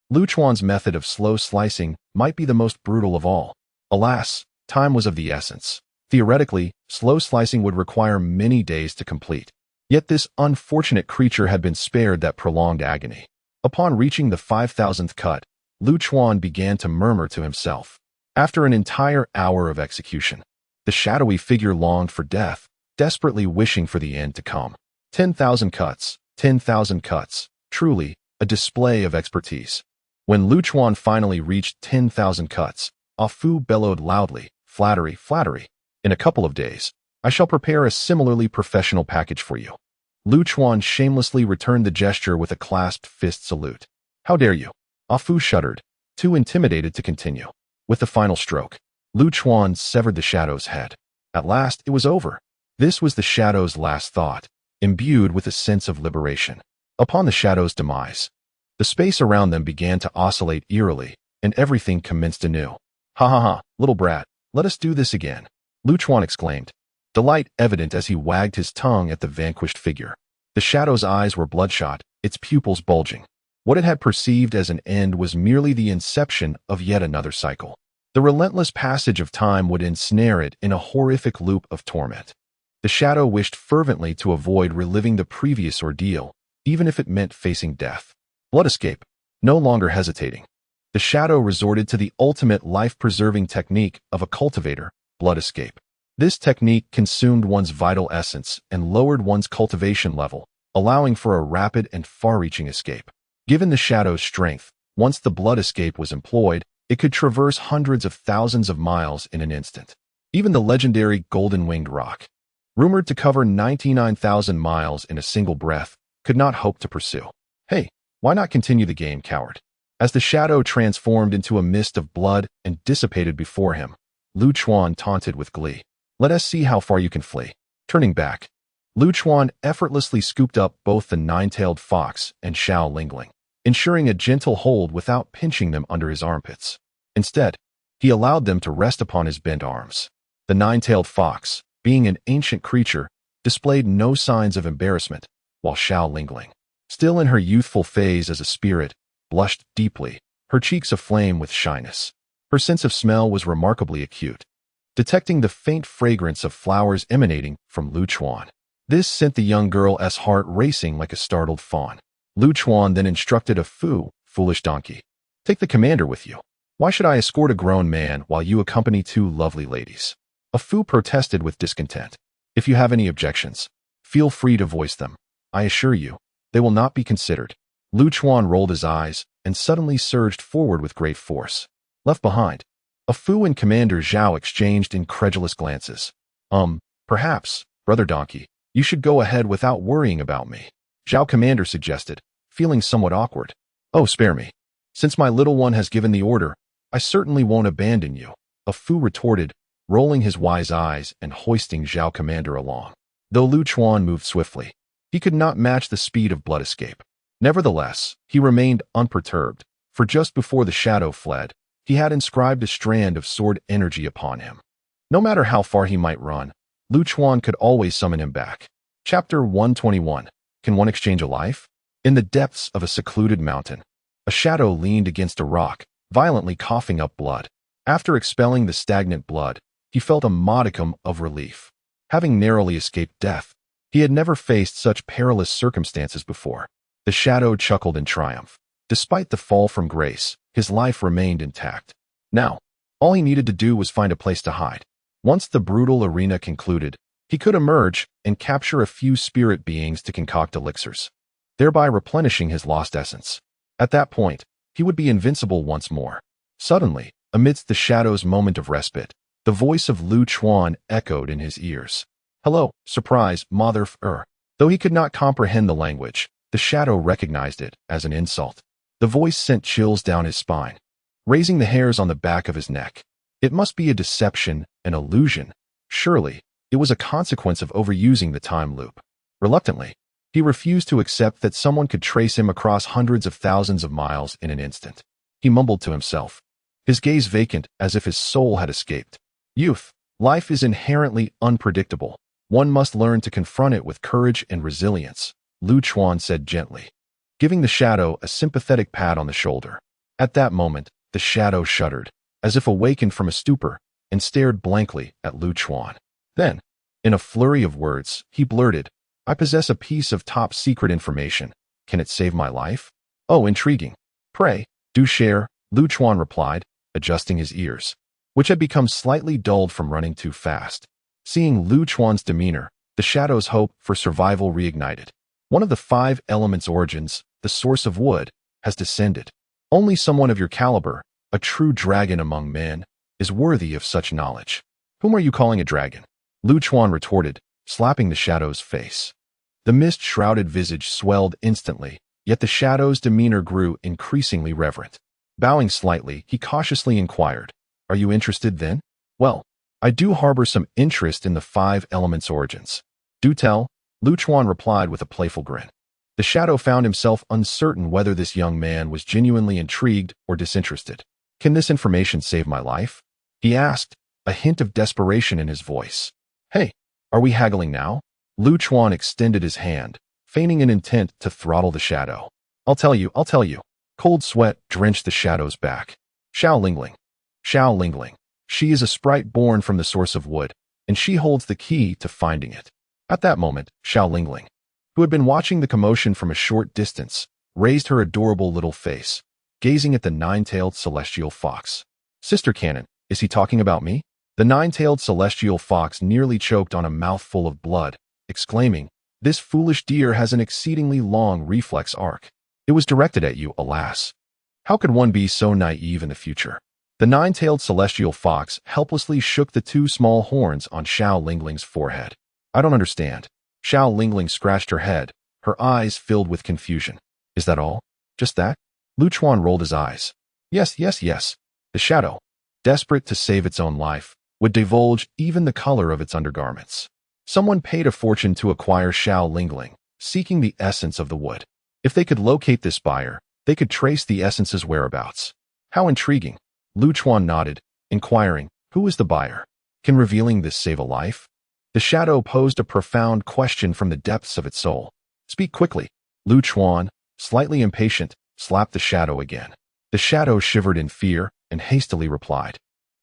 Speaker 1: Lu Chuan's method of slow slicing might be the most brutal of all. Alas, time was of the essence. Theoretically, slow slicing would require many days to complete. Yet this unfortunate creature had been spared that prolonged agony. Upon reaching the 5,000th cut, Lu Chuan began to murmur to himself. After an entire hour of execution, the shadowy figure longed for death, desperately wishing for the end to come. 10,000 cuts, 10,000 cuts, Truly, a display of expertise. When Lu Chuan finally reached 10,000 cuts, Ah Fu bellowed loudly, "Flattery, flattery. In a couple of days, I shall prepare a similarly professional package for you." Lu Chuan shamelessly returned the gesture with a clasped fist salute. "How dare you?" Ah Fu shuddered, too intimidated to continue. With the final stroke, Lu Chuan severed the shadow's head. At last, it was over. This was the shadow's last thought, imbued with a sense of liberation. Upon the shadow's demise, the space around them began to oscillate eerily, and everything commenced anew. "Ha ha ha, little brat, let us do this again," Lu Chuan exclaimed, delight evident as he wagged his tongue at the vanquished figure. The shadow's eyes were bloodshot, its pupils bulging. What it had perceived as an end was merely the inception of yet another cycle. The relentless passage of time would ensnare it in a horrific loop of torment. The shadow wished fervently to avoid reliving the previous ordeal, even if it meant facing death. Blood escape. No longer hesitating, the shadow resorted to the ultimate life-preserving technique of a cultivator, blood escape. This technique consumed one's vital essence and lowered one's cultivation level, allowing for a rapid and far-reaching escape. Given the shadow's strength, once the blood escape was employed, it could traverse hundreds of thousands of miles in an instant. Even the legendary golden-winged roc, rumored to cover 99,000 miles in a single breath, could not hope to pursue. "Hey, why not continue the game, coward?" As the shadow transformed into a mist of blood and dissipated before him, Lu Chuan taunted with glee. "Let us see how far you can flee." Turning back, Lu Chuan effortlessly scooped up both the nine-tailed fox and Xiao Lingling, ensuring a gentle hold without pinching them under his armpits. Instead, he allowed them to rest upon his bent arms. The nine-tailed fox, being an ancient creature, displayed no signs of embarrassment, while Xiao Lingling, still in her youthful phase as a spirit, blushed deeply, her cheeks aflame with shyness. Her sense of smell was remarkably acute, detecting the faint fragrance of flowers emanating from Lu Chuan. This sent the young girl's heart racing like a startled fawn. Lu Chuan then instructed Ah Fu, "Foolish donkey, take the commander with you. Why should I escort a grown man while you accompany two lovely ladies?" Ah Fu protested with discontent. "If you have any objections, feel free to voice them. I assure you, they will not be considered." Lu Chuan rolled his eyes and suddenly surged forward with great force. Left behind, Ah Fu and Commander Zhao exchanged incredulous glances. Perhaps, brother donkey, you should go ahead without worrying about me," Zhao Commander suggested, feeling somewhat awkward. "Oh, spare me. Since my little one has given the order, I certainly won't abandon you," Ah Fu retorted, rolling his wise eyes and hoisting Zhao Commander along. Though Lu Chuan moved swiftly, he could not match the speed of blood escape. Nevertheless, he remained unperturbed, for just before the shadow fled, he had inscribed a strand of sword energy upon him. No matter how far he might run, Lu Chuan could always summon him back. Chapter 121. Can one exchange a life? In the depths of a secluded mountain, a shadow leaned against a rock, violently coughing up blood. After expelling the stagnant blood, he felt a modicum of relief. Having narrowly escaped death, he had never faced such perilous circumstances before. The shadow chuckled in triumph. Despite the fall from grace, his life remained intact. Now, all he needed to do was find a place to hide. Once the brutal arena concluded, he could emerge and capture a few spirit beings to concoct elixirs, thereby replenishing his lost essence. At that point, he would be invincible once more. Suddenly, amidst the shadow's moment of respite, the voice of Lu Chuan echoed in his ears. "Hello, surprise, mother-f***er." Though he could not comprehend the language, the shadow recognized it as an insult. The voice sent chills down his spine, raising the hairs on the back of his neck. It must be a deception, an illusion. Surely, it was a consequence of overusing the time loop. Reluctantly, he refused to accept that someone could trace him across hundreds of thousands of miles in an instant. He mumbled to himself, his gaze vacant as if his soul had escaped. "Youth, life is inherently unpredictable. One must learn to confront it with courage and resilience," Lu Chuan said gently, giving the shadow a sympathetic pat on the shoulder. At that moment, the shadow shuddered, as if awakened from a stupor, and stared blankly at Lu Chuan. Then, in a flurry of words, he blurted, "I possess a piece of top-secret information. Can it save my life?" "Oh, intriguing. Pray, do share," Lu Chuan replied, adjusting his ears, which had become slightly dulled from running too fast. Seeing Lu Chuan's demeanor, the shadow's hope for survival reignited. One of the 5 elements' origins, the source of wood, has descended. Only someone of your caliber, a true dragon among men, is worthy of such knowledge. Whom are you calling a dragon? Lu Chuan retorted, slapping the shadow's face. The mist-shrouded visage swelled instantly, yet the shadow's demeanor grew increasingly reverent. Bowing slightly, he cautiously inquired, "Are you interested then?" "Well, I do harbor some interest in the five elements' origins." "Do tell," Lu Chuan replied with a playful grin. The shadow found himself uncertain whether this young man was genuinely intrigued or disinterested. "Can this information save my life?" he asked, a hint of desperation in his voice. "Hey, are we haggling now?" Lu Chuan extended his hand, feigning an intent to throttle the shadow. I'll tell you. Cold sweat drenched the shadow's back. Xiao Lingling. She is a sprite born from the source of wood, and she holds the key to finding it. At that moment, Xiao Lingling, who had been watching the commotion from a short distance, raised her adorable little face, gazing at the nine-tailed celestial fox. "Sister Cannon, is he talking about me?" The nine-tailed celestial fox nearly choked on a mouthful of blood, exclaiming, "This foolish deer has an exceedingly long reflex arc. It was directed at you, alas. How could one be so naive in the future?" The nine-tailed celestial fox helplessly shook the two small horns on Xiao Lingling's forehead. "I don't understand." Xiao Lingling scratched her head, her eyes filled with confusion. "Is that all? Just that?" Lu Chuan rolled his eyes. Yes. The shadow, desperate to save its own life, would divulge even the color of its undergarments. Someone paid a fortune to acquire Xiao Lingling, seeking the essence of the wood. If they could locate this buyer, they could trace the essence's whereabouts. How intriguing. Lu Chuan nodded, inquiring, "Who is the buyer? Can revealing this save a life?" The shadow posed a profound question from the depths of its soul. "Speak quickly." Lu Chuan, slightly impatient, slapped the shadow again. The shadow shivered in fear and hastily replied,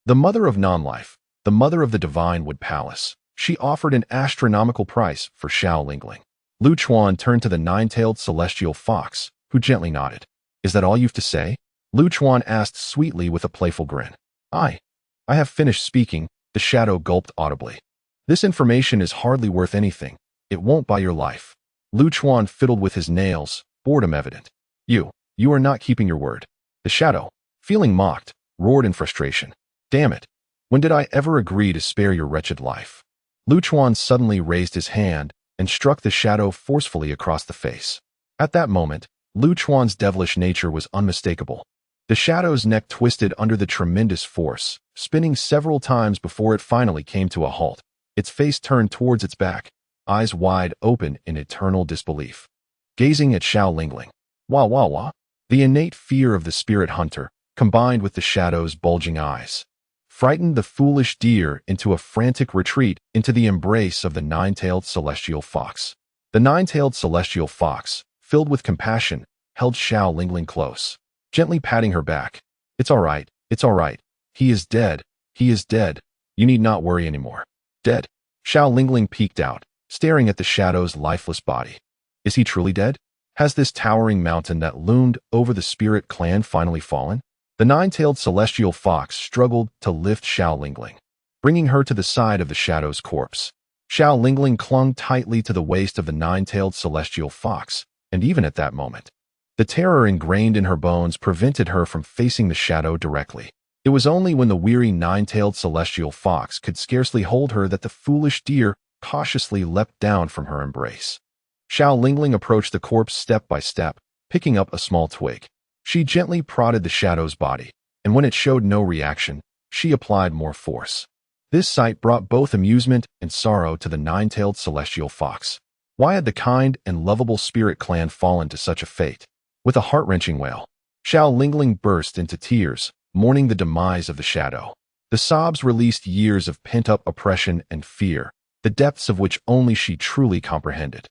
Speaker 1: "The mother of non-life, the mother of the divine wood palace." She offered an astronomical price for Xiao Lingling. Lu Chuan turned to the nine-tailed celestial fox, who gently nodded. "Is that all you've to say?" Lu Chuan asked sweetly with a playful grin. I have finished speaking," the shadow gulped audibly. "This information is hardly worth anything. It won't buy your life." Lu Chuan fiddled with his nails, boredom evident. You are not keeping your word." The shadow, feeling mocked, roared in frustration. "Damn it. When did I ever agree to spare your wretched life?" Lu Chuan suddenly raised his hand and struck the shadow forcefully across the face. At that moment, Lu Chuan's devilish nature was unmistakable. The shadow's neck twisted under the tremendous force, spinning several times before it finally came to a halt, its face turned towards its back, eyes wide open in eternal disbelief. Gazing at Xiao Lingling. Wah. The innate fear of the spirit hunter, combined with the shadow's bulging eyes, frightened the foolish deer into a frantic retreat into the embrace of the nine-tailed celestial fox. The nine-tailed celestial fox, filled with compassion, held Xiao Lingling close, gently patting her back. It's all right. He is dead. You need not worry anymore." "Dead?" Xiao Lingling peeked out, staring at the shadow's lifeless body. "Is he truly dead? Has this towering mountain that loomed over the spirit clan finally fallen?" The nine-tailed celestial fox struggled to lift Xiao Lingling, bringing her to the side of the shadow's corpse. Xiao Lingling clung tightly to the waist of the nine-tailed celestial fox, and even at that moment, the terror ingrained in her bones prevented her from facing the shadow directly. It was only when the weary nine-tailed celestial fox could scarcely hold her that the foolish deer cautiously leapt down from her embrace. Xiao Lingling approached the corpse step by step, picking up a small twig. She gently prodded the shadow's body, and when it showed no reaction, she applied more force. This sight brought both amusement and sorrow to the nine-tailed celestial fox. Why had the kind and lovable spirit clan fallen to such a fate? With a heart-wrenching wail, Xiao Lingling burst into tears, mourning the demise of the shadow. The sobs released years of pent-up oppression and fear, the depths of which only she truly comprehended.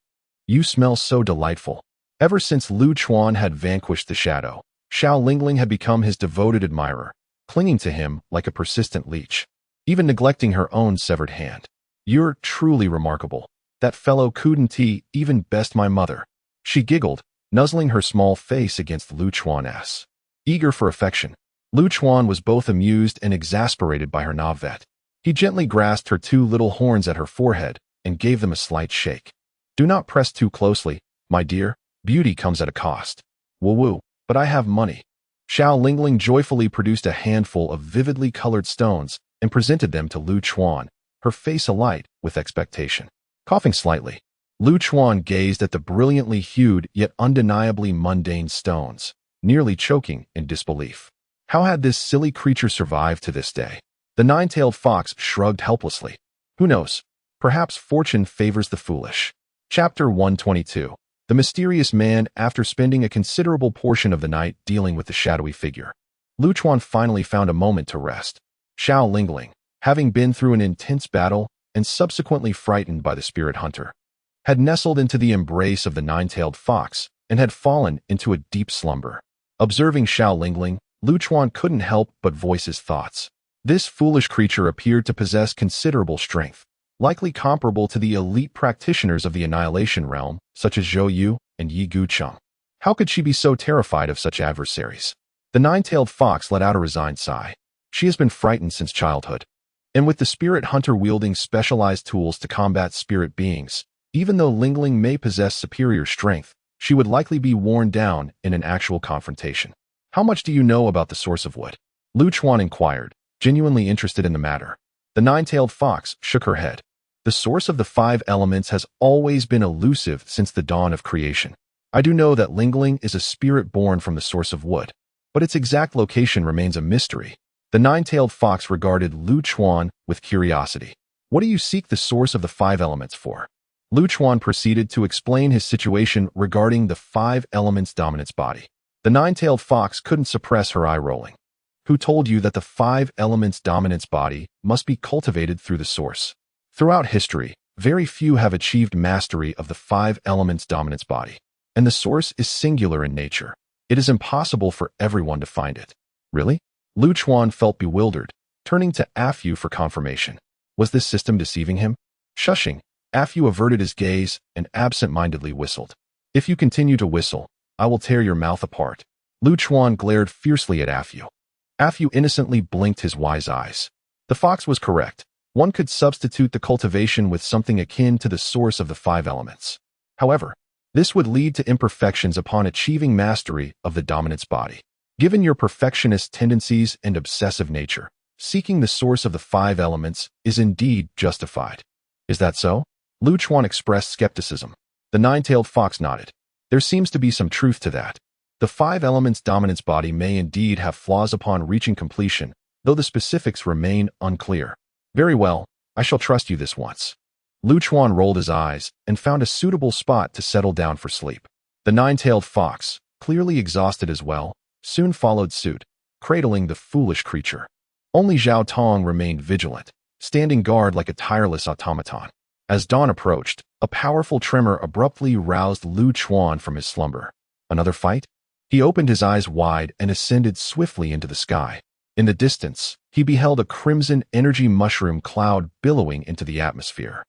Speaker 1: "You smell so delightful." Ever since Lu Chuan had vanquished the shadow, Xiao Lingling had become his devoted admirer, clinging to him like a persistent leech, even neglecting her own severed hand. "You're truly remarkable. That fellow couldn't even best my mother." She giggled, nuzzling her small face against Lu Chuan's. Eager for affection, Lu Chuan was both amused and exasperated by her navet. He gently grasped her two little horns at her forehead and gave them a slight shake. "Do not press too closely, my dear," Beauty comes at a cost. Woo-woo, but I have money. Xiao Lingling joyfully produced a handful of vividly colored stones and presented them to Lu Chuan, her face alight with expectation. Coughing slightly, Lu Chuan gazed at the brilliantly hued yet undeniably mundane stones, nearly choking in disbelief. How had this silly creature survived to this day? The nine-tailed fox shrugged helplessly. Who knows? Perhaps fortune favors the foolish. Chapter 122. The mysterious man. After spending a considerable portion of the night dealing with the shadowy figure, Lu Chuan finally found a moment to rest. Xiao Lingling, having been through an intense battle and subsequently frightened by the spirit hunter, had nestled into the embrace of the nine-tailed fox and had fallen into a deep slumber. Observing Xiao Lingling, Lu Chuan couldn't help but voice his thoughts. This foolish creature appeared to possess considerable strength, likely comparable to the elite practitioners of the Annihilation Realm, such as Zhou Yu and Yi Gucheng. How could she be so terrified of such adversaries? The nine-tailed fox let out a resigned sigh. She has been frightened since childhood. And with the spirit hunter wielding specialized tools to combat spirit beings, even though Lingling may possess superior strength, she would likely be worn down in an actual confrontation. How much do you know about the source of wood? Lu Chuan inquired, genuinely interested in the matter. The nine-tailed fox shook her head. The source of the 5 elements has always been elusive since the dawn of creation. I do know that Lingling is a spirit born from the source of wood, but its exact location remains a mystery. The nine-tailed fox regarded Lu Chuan with curiosity. What do you seek the source of the 5 elements for? Lu Chuan proceeded to explain his situation regarding the 5 elements' dominance body. The nine-tailed fox couldn't suppress her eye rolling. Who told you that the 5 elements' dominance body must be cultivated through the source? Throughout history, very few have achieved mastery of the 5 elements' dominance body, and the source is singular in nature. It is impossible for everyone to find it. Really? Lu Chuan felt bewildered, turning to Afu for confirmation. Was this system deceiving him? Shushing, Afu averted his gaze and absent-mindedly whistled. If you continue to whistle, I will tear your mouth apart. Lu Chuan glared fiercely at Afu. Afu innocently blinked his wise eyes. The fox was correct. One could substitute the cultivation with something akin to the source of the 5 elements. However, this would lead to imperfections upon achieving mastery of the dominance body. Given your perfectionist tendencies and obsessive nature, seeking the source of the 5 elements is indeed justified. Is that so? Lu Chuan expressed skepticism. The nine-tailed fox nodded. There seems to be some truth to that. The 5 elements' dominance body may indeed have flaws upon reaching completion, though the specifics remain unclear. Very well, I shall trust you this once. Lu Chuan rolled his eyes and found a suitable spot to settle down for sleep. The nine-tailed fox, clearly exhausted as well, soon followed suit, cradling the foolish creature. Only Zhao Tong remained vigilant, standing guard like a tireless automaton. As dawn approached, a powerful tremor abruptly roused Lu Chuan from his slumber. Another fight? He opened his eyes wide and ascended swiftly into the sky. In the distance, he beheld a crimson energy mushroom cloud billowing into the atmosphere.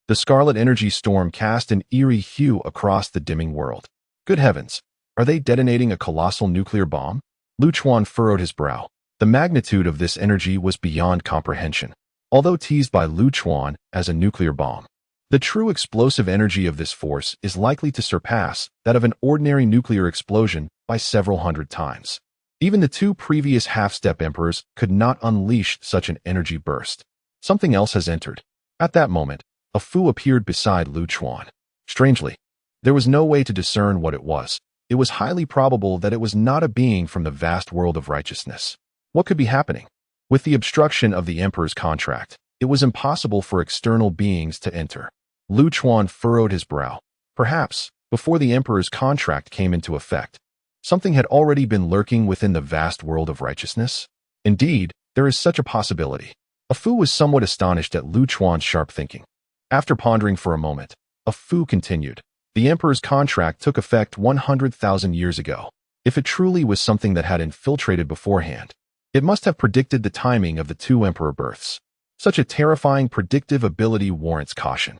Speaker 1: The scarlet energy storm cast an eerie hue across the dimming world. Good heavens, are they detonating a colossal nuclear bomb? Lu Chuan furrowed his brow. The magnitude of this energy was beyond comprehension, although teased by Lu Chuan as a nuclear bomb. The true explosive energy of this force is likely to surpass that of an ordinary nuclear explosion by several hundred times. Even the 2 previous half-step emperors could not unleash such an energy burst. Something else has entered. At that moment, a Fu appeared beside Lu Chuan. Strangely, there was no way to discern what it was. It was highly probable that it was not a being from the vast world of righteousness. What could be happening? With the obstruction of the emperor's contract, it was impossible for external beings to enter. Lu Chuan furrowed his brow. Perhaps, before the emperor's contract came into effect, something had already been lurking within the vast world of righteousness. Indeed, there is such a possibility. A Fu was somewhat astonished at Lu Chuan's sharp thinking. After pondering for a moment, a Fu continued. The emperor's contract took effect 100,000 years ago. If it truly was something that had infiltrated beforehand, it must have predicted the timing of the 2 emperor births. Such a terrifying predictive ability warrants caution.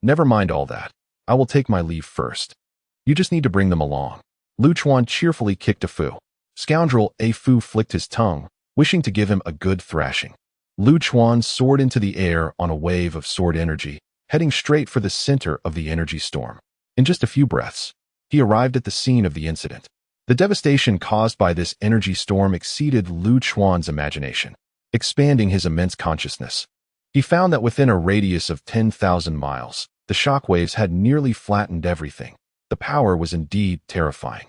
Speaker 1: Never mind all that. I will take my leave first. You just need to bring them along. Lu Chuan cheerfully kicked a Fu. Scoundrel, a Fu flicked his tongue, wishing to give him a good thrashing. Lu Chuan soared into the air on a wave of sword energy, heading straight for the center of the energy storm. In just a few breaths, he arrived at the scene of the incident. The devastation caused by this energy storm exceeded Lu Chuan's imagination, expanding his immense consciousness. He found that within a radius of 10,000 miles, the shockwaves had nearly flattened everything. The power was indeed terrifying.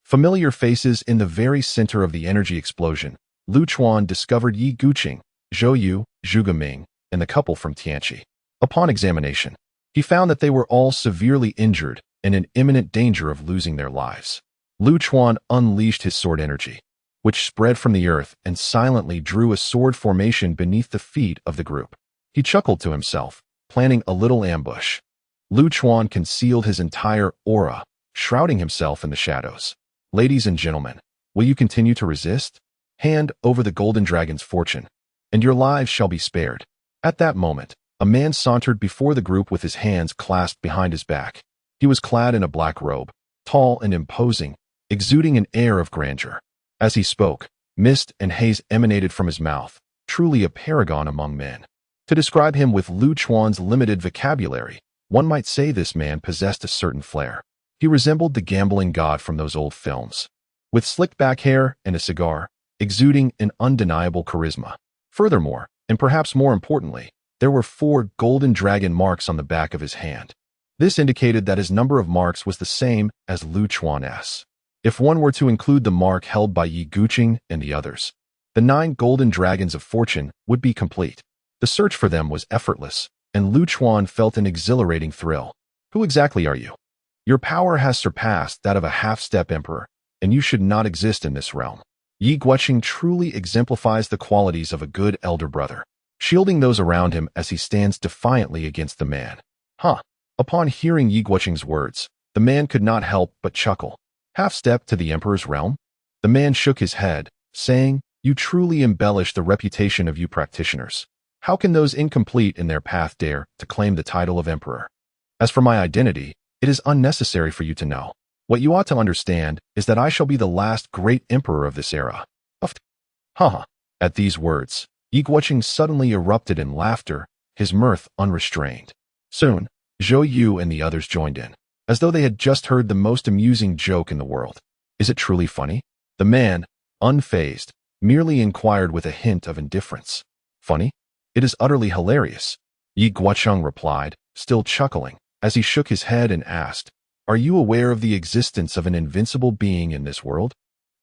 Speaker 1: Familiar faces in the very center of the energy explosion, Lu Chuan discovered Yi Guqing, Zhou Yu, Zhuge Ming, and the couple from Tianqi. Upon examination, he found that they were all severely injured and in imminent danger of losing their lives. Lu Chuan unleashed his sword energy, which spread from the earth and silently drew a sword formation beneath the feet of the group. He chuckled to himself, planning a little ambush. Lu Chuan concealed his entire aura, shrouding himself in the shadows. Ladies and gentlemen, will you continue to resist? Hand over the golden dragon's fortune, and your lives shall be spared. At that moment, a man sauntered before the group with his hands clasped behind his back. He was clad in a black robe, tall and imposing, exuding an air of grandeur. As he spoke, mist and haze emanated from his mouth, truly a paragon among men. To describe him with Lu Chuan's limited vocabulary, one might say this man possessed a certain flair. He resembled the gambling god from those old films, with slicked back hair and a cigar, exuding an undeniable charisma. Furthermore, and perhaps more importantly, there were 4 golden dragon marks on the back of his hand. This indicated that his number of marks was the same as Lu Chuan's. If one were to include the mark held by Yi Guqing and the others, the 9 golden dragons of fortune would be complete. The search for them was effortless, and Lu Chuan felt an exhilarating thrill. Who exactly are you? Your power has surpassed that of a half-step emperor, and you should not exist in this realm. Yi Guqing truly exemplifies the qualities of a good elder brother, shielding those around him as he stands defiantly against the man. Huh. Upon hearing Yi Guqing's words, the man could not help but chuckle. Half-step to the emperor's realm? The man shook his head, saying, you truly embellish the reputation of you practitioners. How can those incomplete in their path dare to claim the title of emperor? As for my identity, it is unnecessary for you to know. What you ought to understand is that I shall be the last great emperor of this era. Haha. At these words, Yi Guqing suddenly erupted in laughter, his mirth unrestrained. Soon, Zhou Yu and the others joined in, as though they had just heard the most amusing joke in the world. Is it truly funny? The man, unfazed, merely inquired with a hint of indifference. Funny? It is utterly hilarious. Yi Guqing replied, still chuckling, as he shook his head and asked, are you aware of the existence of an invincible being in this world?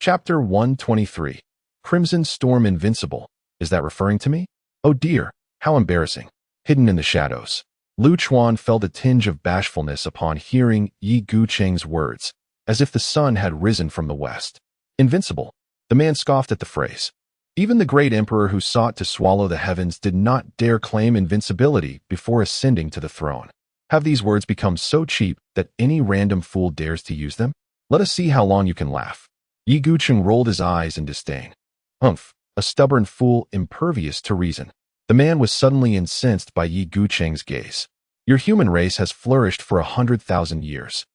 Speaker 1: Chapter 123. Crimson Storm Invincible. Is that referring to me? Oh dear, how embarrassing. Hidden in the shadows. Lu Chuan felt a tinge of bashfulness upon hearing Yi Guqing's words, as if the sun had risen from the west. Invincible. The man scoffed at the phrase. Even the great emperor who sought to swallow the heavens did not dare claim invincibility before ascending to the throne. Have these words become so cheap that any random fool dares to use them? Let us see how long you can laugh. Yi Guqing rolled his eyes in disdain. Humph, a stubborn fool impervious to reason. The man was suddenly incensed by Yi Guqing's gaze. Your human race has flourished for 100,000 years.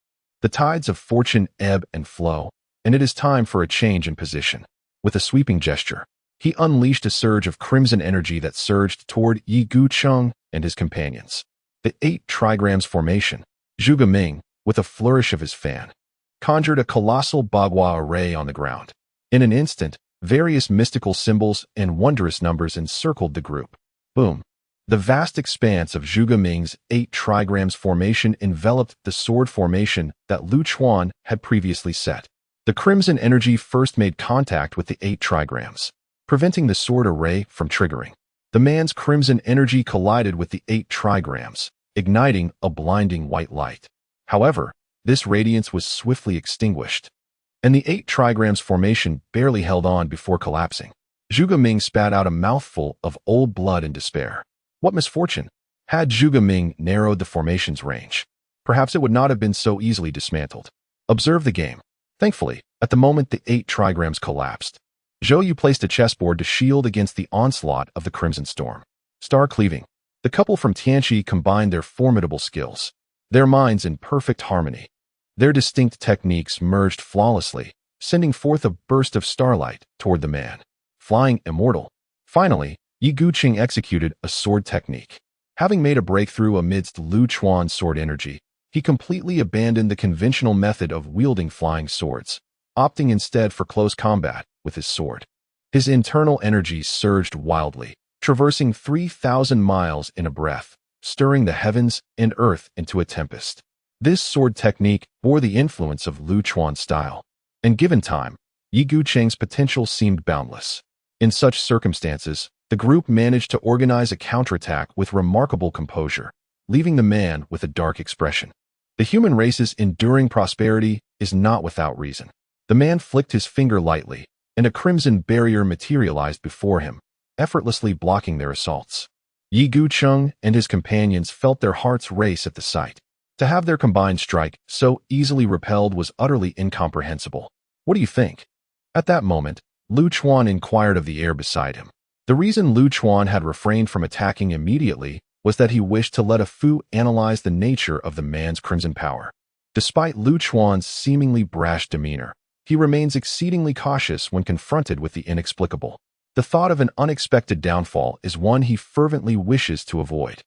Speaker 1: The tides of fortune ebb and flow, and it is time for a change in position. With a sweeping gesture, he unleashed a surge of crimson energy that surged toward Yi Guqing and his companions. The 8 trigrams formation, Zhuge Ming, with a flourish of his fan, conjured a colossal bagua array on the ground. In an instant, various mystical symbols and wondrous numbers encircled the group. Boom. The vast expanse of Zhuge Ming's 8 trigrams formation enveloped the sword formation that Lu Chuan had previously set. The crimson energy first made contact with the 8 trigrams, preventing the sword array from triggering. The man's crimson energy collided with the 8 trigrams, igniting a blinding white light. However, this radiance was swiftly extinguished, and the 8 trigrams formation barely held on before collapsing. Zhuge Ming spat out a mouthful of old blood in despair. What misfortune! Had Zhuge Ming narrowed the formation's range, perhaps it would not have been so easily dismantled. Observe the game. Thankfully, at the moment the 8 trigrams collapsed, Zhou Yu placed a chessboard to shield against the onslaught of the Crimson Storm. Star cleaving. The couple from Tianqi combined their formidable skills, their minds in perfect harmony. Their distinct techniques merged flawlessly, sending forth a burst of starlight toward the man. Flying immortal. Finally, Yi Guqing executed a sword technique. Having made a breakthrough amidst Lu Chuan's sword energy, He completely abandoned the conventional method of wielding flying swords, opting instead for close combat with his sword. His internal energy surged wildly, traversing 3,000 miles in a breath, stirring the heavens and earth into a tempest. This sword technique bore the influence of Lu Chuan's style, and given time, Yi Gucheng's potential seemed boundless. In such circumstances, the group managed to organize a counterattack with remarkable composure, leaving the man with a dark expression. The human race's enduring prosperity is not without reason. The man flicked his finger lightly, and a crimson barrier materialized before him, effortlessly blocking their assaults. Yi Gucheng and his companions felt their hearts race at the sight. To have their combined strike so easily repelled was utterly incomprehensible. "What do you think?" At that moment, Lu Chuan inquired of the air beside him. The reason Lu Chuan had refrained from attacking immediately was that he wished to let a Fu analyze the nature of the man's crimson power. Despite Lu Chuan's seemingly brash demeanor, he remains exceedingly cautious when confronted with the inexplicable. The thought of an unexpected downfall is one he fervently wishes to avoid.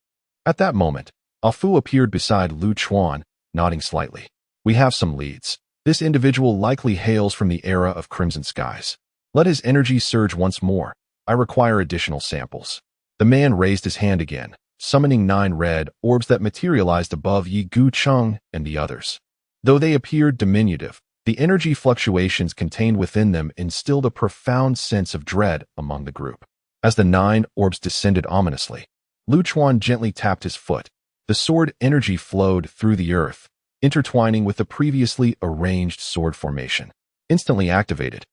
Speaker 1: At that moment, a Fu appeared beside Lu Chuan, nodding slightly. "We have some leads. This individual likely hails from the era of crimson skies. Let his energy surge once more. I require additional samples." The man raised his hand again, summoning 9 red orbs that materialized above Yi Gucheng and the others. Though they appeared diminutive, the energy fluctuations contained within them instilled a profound sense of dread among the group. As the 9 orbs descended ominously, Lu Chuan gently tapped his foot. The sword energy flowed through the earth, intertwining with the previously arranged sword formation. Instantly activated,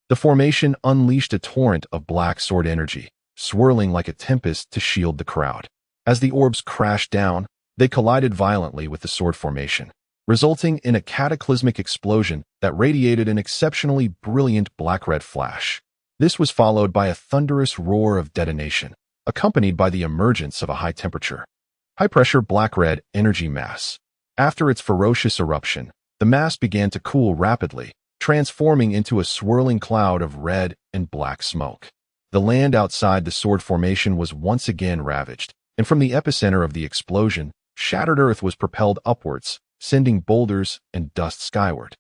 Speaker 1: the formation unleashed a torrent of black sword energy, swirling like a tempest to shield the crowd. As the orbs crashed down, they collided violently with the sword formation, resulting in a cataclysmic explosion that radiated an exceptionally brilliant black-red flash. This was followed by a thunderous roar of detonation, accompanied by the emergence of a high-temperature, high-pressure black-red energy mass. After its ferocious eruption, the mass began to cool rapidly, transforming into a swirling cloud of red and black smoke. The land outside the sword formation was once again ravaged, and from the epicenter of the explosion, shattered earth was propelled upwards, sending boulders and dust skyward,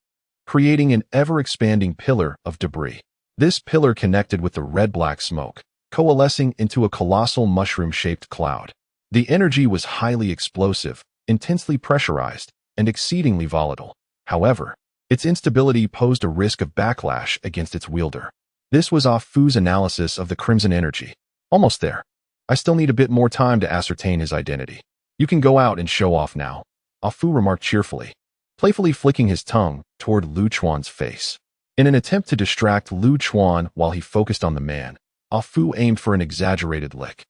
Speaker 1: creating an ever-expanding pillar of debris. This pillar connected with the red-black smoke, coalescing into a colossal mushroom-shaped cloud. The energy was highly explosive, intensely pressurized, and exceedingly volatile. However, its instability posed a risk of backlash against its wielder. This was Ah Fu's analysis of the crimson energy. "Almost there. I still need a bit more time to ascertain his identity. You can go out and show off now," Ah Fu remarked cheerfully, playfully flicking his tongue toward Lu Chuan's face. In an attempt to distract Lu Chuan while he focused on the man, Ah Fu aimed for an exaggerated lick.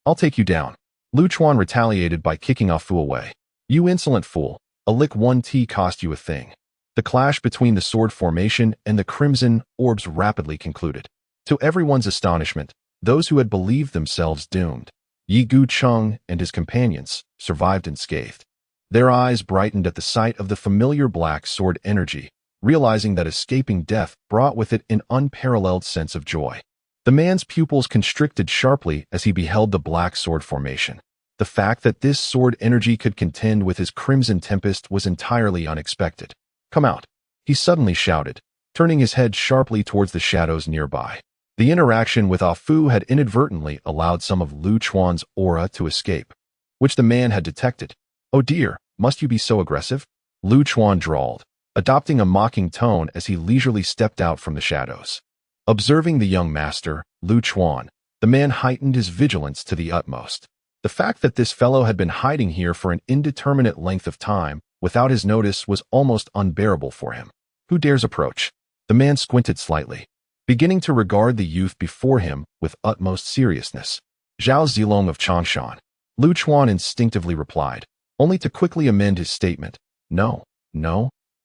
Speaker 1: "I'll take you down." Lu Chuan retaliated by kicking Ah Fu away. "You insolent fool, a lick 1T cost you a thing." The clash between the sword formation and the crimson orbs rapidly concluded. To everyone's astonishment, those who had believed themselves doomed, Yi Gucheng and his companions, survived unscathed. Their eyes brightened at the sight of the familiar black sword energy, realizing that escaping death brought with it an unparalleled sense of joy. The man's pupils constricted sharply as he beheld the black sword formation. The fact that this sword energy could contend with his crimson tempest was entirely unexpected. "Come out," he suddenly shouted, turning his head sharply towards the shadows nearby. The interaction with Ah Fu had inadvertently allowed some of Lu Chuan's aura to escape, which the man had detected. "Oh dear, must you be so aggressive?" Lu Chuan drawled, adopting a mocking tone as he leisurely stepped out from the shadows. Observing the young master, Lu Chuan, the man heightened his vigilance to the utmost. The fact that this fellow had been hiding here for an indeterminate length of time without his notice was almost unbearable for him. "Who dares approach?" The man squinted slightly, beginning to regard the youth before him with utmost seriousness. "Zhao Zilong of Changshan." Lu Chuan instinctively replied, only to quickly amend his statement. No,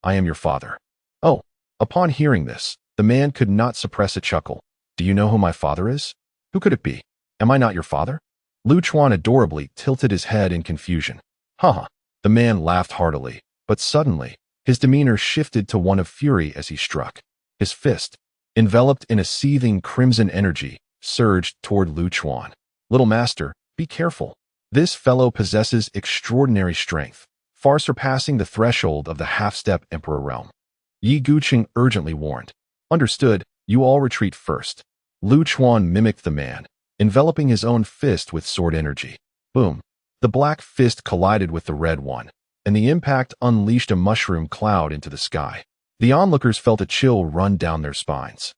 Speaker 1: I am your father." "Oh." Upon hearing this, the man could not suppress a chuckle. "Do you know who my father is?" "Who could it be? Am I not your father?" Lu Chuan adorably tilted his head in confusion. "Haha." The man laughed heartily, but suddenly, his demeanor shifted to one of fury as he struck. His fist, enveloped in a seething crimson energy, surged toward Lu Chuan. "Little master, be careful. This fellow possesses extraordinary strength, far surpassing the threshold of the half-step emperor realm. Yi Guqing urgently warned. Understood, you all retreat first. Lu Chuan mimicked the man, enveloping his own fist with sword energy. Boom. The black fist collided with the red one, and the impact unleashed a mushroom cloud into the sky. The onlookers felt a chill run down their spines,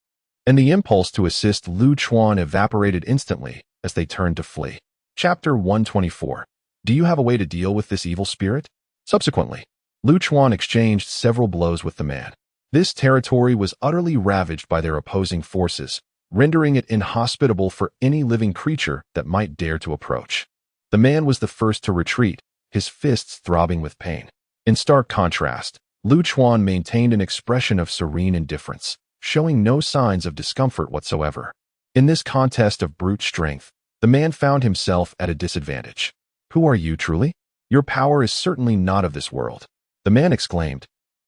Speaker 1: and the impulse to assist Lu Chuan evaporated instantly as they turned to flee. Chapter 124. Do you have a way to deal with this evil spirit? Subsequently, Lu Chuan exchanged several blows with the man. This territory was utterly ravaged by their opposing forces, rendering it inhospitable for any living creature that might dare to approach. The man was the first to retreat, his fists throbbing with pain. In stark contrast, Lu Chuan maintained an expression of serene indifference, showing no signs of discomfort whatsoever. In this contest of brute strength, the man found himself at a disadvantage. Who are you truly? Your power is certainly not of this world, the man exclaimed,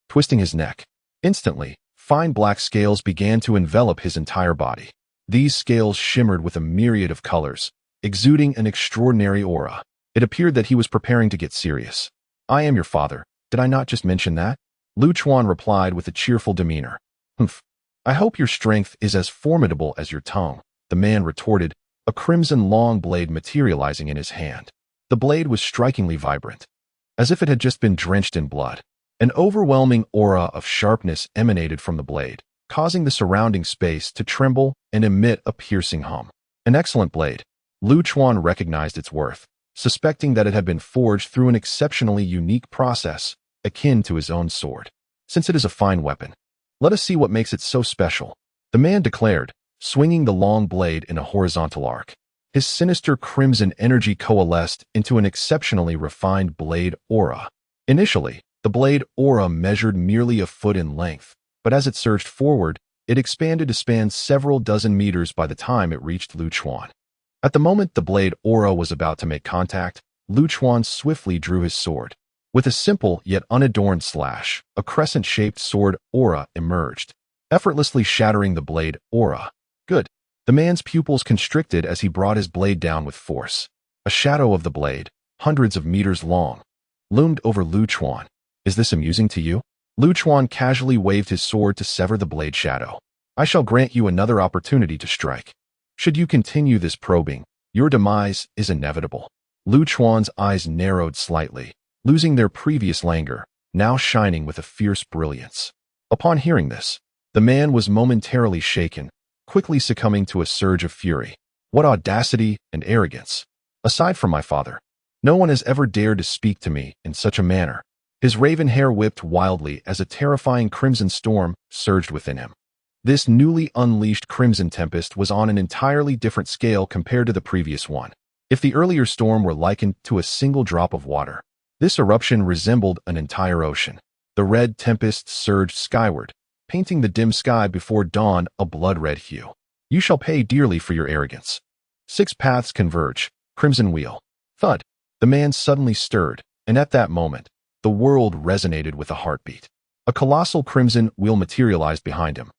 Speaker 1: twisting his neck. Instantly, fine black scales began to envelop his entire body. These scales shimmered with a myriad of colors, exuding an extraordinary aura. It appeared that he was preparing to get serious. I am your father. Did I not just mention that? Lu Chuan replied with a cheerful demeanor. Humph. I hope your strength is as formidable as your tongue, the man retorted, a crimson long blade materializing in his hand. The blade was strikingly vibrant, as if it had just been drenched in blood. An overwhelming aura of sharpness emanated from the blade, causing the surrounding space to tremble and emit a piercing hum. An excellent blade. Lu Chuan recognized its worth, suspecting that it had been forged through an exceptionally unique process, akin to his own sword. Since it is a fine weapon, let us see what makes it so special, the man declared, swinging the long blade in a horizontal arc. His sinister crimson energy coalesced into an exceptionally refined blade aura. Initially, the blade aura measured merely a foot in length, but as it surged forward, it expanded to span several dozen meters by the time it reached Lu Chuan. At the moment the blade aura was about to make contact, Lu Chuan swiftly drew his sword. With a simple yet unadorned slash, a crescent-shaped sword aura emerged, effortlessly shattering the blade aura. Good. The man's pupils constricted as he brought his blade down with force. A shadow of the blade, hundreds of meters long, loomed over Lu Chuan. Is this amusing to you? Lu Chuan casually waved his sword to sever the blade shadow. I shall grant you another opportunity to strike. Should you continue this probing, your demise is inevitable. Lu Chuan's eyes narrowed slightly, losing their previous languor, now shining with a fierce brilliance. Upon hearing this, the man was momentarily shaken, quickly succumbing to a surge of fury. What audacity and arrogance! Aside from my father, no one has ever dared to speak to me in such a manner. His raven hair whipped wildly as a terrifying crimson storm surged within him. This newly unleashed crimson tempest was on an entirely different scale compared to the previous one. If the earlier storm were likened to a single drop of water, this eruption resembled an entire ocean. The red tempest surged skyward, painting the dim sky before dawn a blood-red hue. You shall pay dearly for your arrogance. 6 paths converge, crimson wheel. Thud. The man suddenly stirred, and at that moment, the world resonated with a heartbeat. A colossal crimson wheel materialized behind him,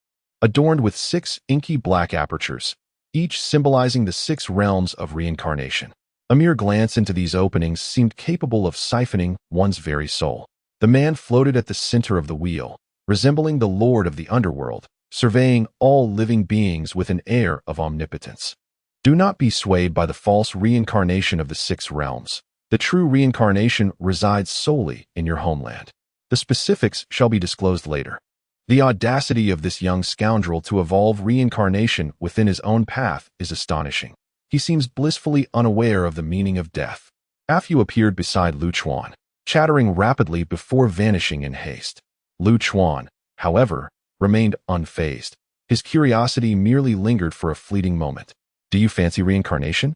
Speaker 1: adorned with 6 inky black apertures, each symbolizing the 6 realms of reincarnation. A mere glance into these openings seemed capable of siphoning one's very soul. The man floated at the center of the wheel, resembling the lord of the underworld, surveying all living beings with an air of omnipotence. Do not be swayed by the false reincarnation of the 6 realms. The true reincarnation resides solely in your homeland. The specifics shall be disclosed later. The audacity of this young scoundrel to evolve reincarnation within his own path is astonishing. He seems blissfully unaware of the meaning of death. Afu appeared beside Lu Chuan, chattering rapidly before vanishing in haste. Lu Chuan, however, remained unfazed. His curiosity merely lingered for a fleeting moment. Do you fancy reincarnation?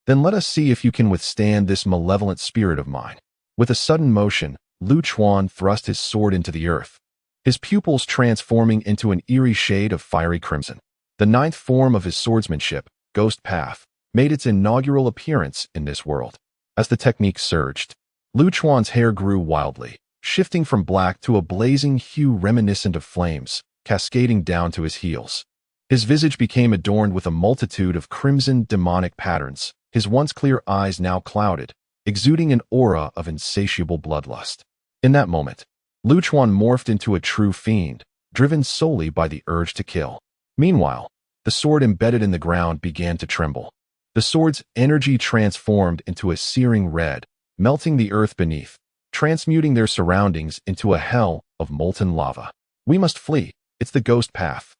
Speaker 1: Then let us see if you can withstand this malevolent spirit of mine. With a sudden motion, Lu Chuan thrust his sword into the earth, his pupils transforming into an eerie shade of fiery crimson. The 9th form of his swordsmanship, Ghost Path, made its inaugural appearance in this world. As the technique surged, Lu Chuan's hair grew wildly, shifting from black to a blazing hue reminiscent of flames, cascading down to his heels. His visage became adorned with a multitude of crimson demonic patterns, his once clear eyes now clouded, exuding an aura of insatiable bloodlust. In that moment, Lu Chuan morphed into a true fiend, driven solely by the urge to kill. Meanwhile, the sword embedded in the ground began to tremble. The sword's energy transformed into a searing red, melting the earth beneath, transmuting their surroundings into a hell of molten lava. We must flee. It's the ghost path.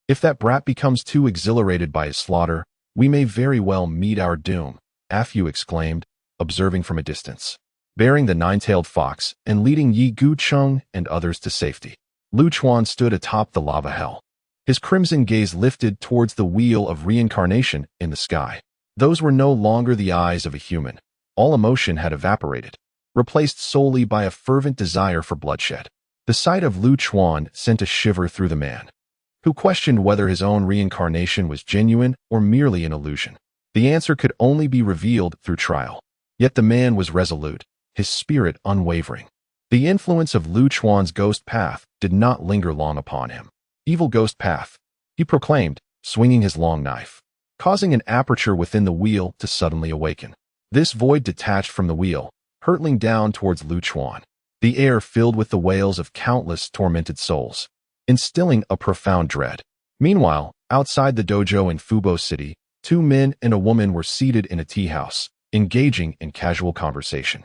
Speaker 1: If that brat becomes too exhilarated by his slaughter, we may very well meet our doom, Afu exclaimed, observing from a distance. Bearing the nine-tailed fox and leading Yi Gucheng and others to safety, Lu Chuan stood atop the lava hell. His crimson gaze lifted towards the wheel of reincarnation in the sky. Those were no longer the eyes of a human. All emotion had evaporated, replaced solely by a fervent desire for bloodshed. The sight of Lu Chuan sent a shiver through the man, who questioned whether his own reincarnation was genuine or merely an illusion. The answer could only be revealed through trial. Yet the man was resolute, his spirit unwavering. The influence of Lu Chuan's ghost path did not linger long upon him. Evil ghost path, he proclaimed, swinging his long knife, causing an aperture within the wheel to suddenly awaken. This void detached from the wheel, hurtling down towards Lu Chuan. The air filled with the wails of countless tormented souls, instilling a profound dread. Meanwhile, outside the dojo in Fubo City, 2 men and a woman were seated in a tea house, engaging in casual conversation.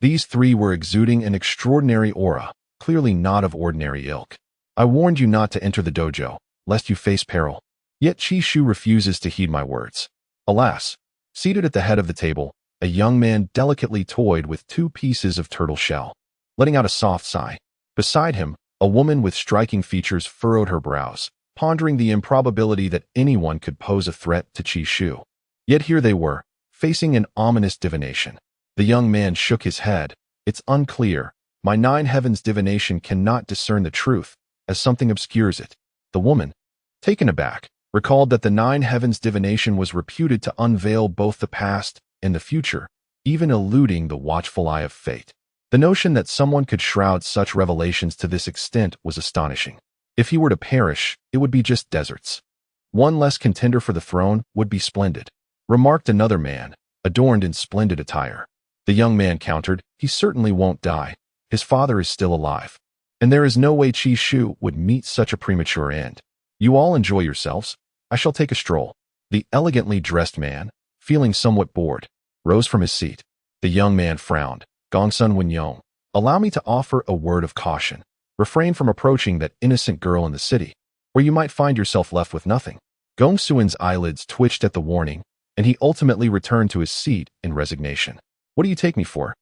Speaker 1: These 3 were exuding an extraordinary aura, clearly not of ordinary ilk. I warned you not to enter the dojo, lest you face peril. Yet Qi Shu refuses to heed my words. Alas, seated at the head of the table, a young man delicately toyed with 2 pieces of turtle shell, letting out a soft sigh. Beside him, a woman with striking features furrowed her brows, pondering the improbability that anyone could pose a threat to Qi Shu. Yet here they were, facing an ominous divination. The young man shook his head. It's unclear. My 9 heavens divination cannot discern the truth, as something obscures it. The woman, taken aback, recalled that the 9 heavens divination was reputed to unveil both the past and the future, even eluding the watchful eye of fate. The notion that someone could shroud such revelations to this extent was astonishing. If he were to perish, it would be just deserts. One less contender for the throne would be splendid, remarked another man, adorned in splendid attire. The young man countered, he certainly won't die. His father is still alive. And there is no way Qi Shu would meet such a premature end. You all enjoy yourselves. I shall take a stroll. The elegantly dressed man, feeling somewhat bored, rose from his seat. The young man frowned. Gongsun Wenyong, allow me to offer a word of caution. Refrain from approaching that innocent girl in the city, or you might find yourself left with nothing. Gong Suan's eyelids twitched at the warning, and he ultimately returned to his seat in resignation. What do you take me for?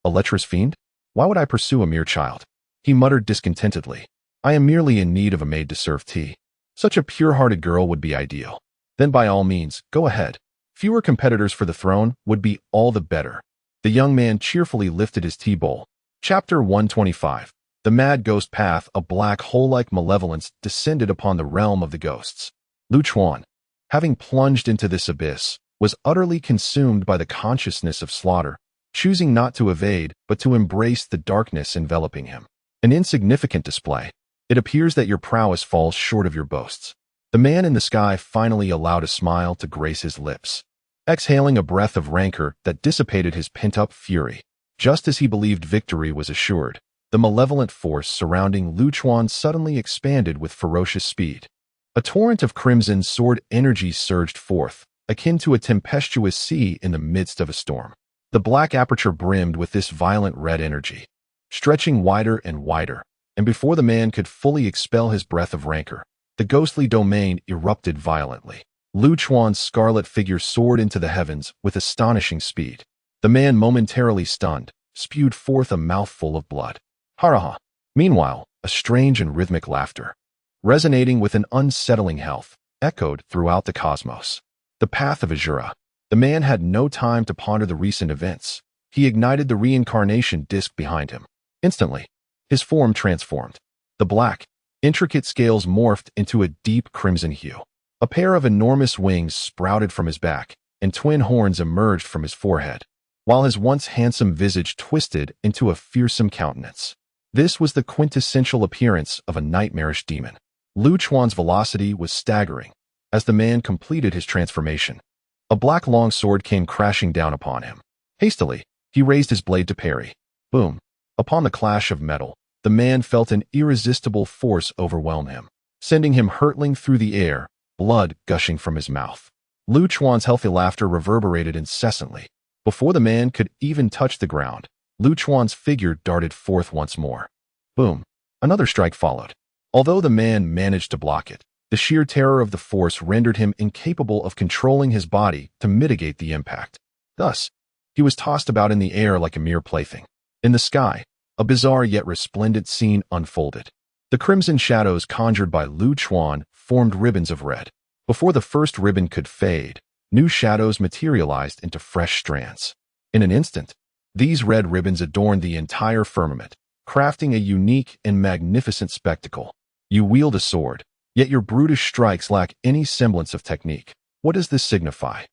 Speaker 1: A lecherous fiend? Why would I pursue a mere child? He muttered discontentedly. I am merely in need of a maid to serve tea. Such a pure-hearted girl would be ideal. Then by all means, go ahead. Fewer competitors for the throne would be all the better. The young man cheerfully lifted his tea bowl. Chapter 125. The Mad Ghost Path. A black hole-like malevolence descended upon the realm of the ghosts. Lu Chuan, having plunged into this abyss, was utterly consumed by the consciousness of slaughter, choosing not to evade but to embrace the darkness enveloping him. An insignificant display. It appears that your prowess falls short of your boasts. The man in the sky finally allowed a smile to grace his lips, exhaling a breath of rancor that dissipated his pent-up fury. Just as he believed victory was assured, the malevolent force surrounding Lu Chuan suddenly expanded with ferocious speed. A torrent of crimson sword energy surged forth, akin to a tempestuous sea in the midst of a storm. The black aperture brimmed with this violent red energy, stretching wider and wider, and before the man could fully expel his breath of rancor, the ghostly domain erupted violently. Lu Chuan's scarlet figure soared into the heavens with astonishing speed. The man, momentarily stunned, spewed forth a mouthful of blood. Haraha! Meanwhile, a strange and rhythmic laughter, resonating with an unsettling health, echoed throughout the cosmos. The path of Azura. The man had no time to ponder the recent events. He ignited the reincarnation disk behind him. Instantly, his form transformed. The black, intricate scales morphed into a deep crimson hue. A pair of enormous wings sprouted from his back, and twin horns emerged from his forehead, while his once handsome visage twisted into a fearsome countenance. This was the quintessential appearance of a nightmarish demon. Lu Chuan's velocity was staggering as the man completed his transformation. A black long sword came crashing down upon him. Hastily, he raised his blade to parry. Boom! Upon the clash of metal, the man felt an irresistible force overwhelm him, sending him hurtling through the air, blood gushing from his mouth. Lu Chuan's healthy laughter reverberated incessantly. Before the man could even touch the ground, Lu Chuan's figure darted forth once more. Boom! Another strike followed. Although the man managed to block it, the sheer terror of the force rendered him incapable of controlling his body to mitigate the impact. Thus, he was tossed about in the air like a mere plaything. In the sky, a bizarre yet resplendent scene unfolded. The crimson shadows conjured by Lu Chuan formed ribbons of red. Before the first ribbon could fade, new shadows materialized into fresh strands. In an instant, these red ribbons adorned the entire firmament, crafting a unique and magnificent spectacle. You wield a sword, yet your brutish strikes lack any semblance of technique. What does this signify?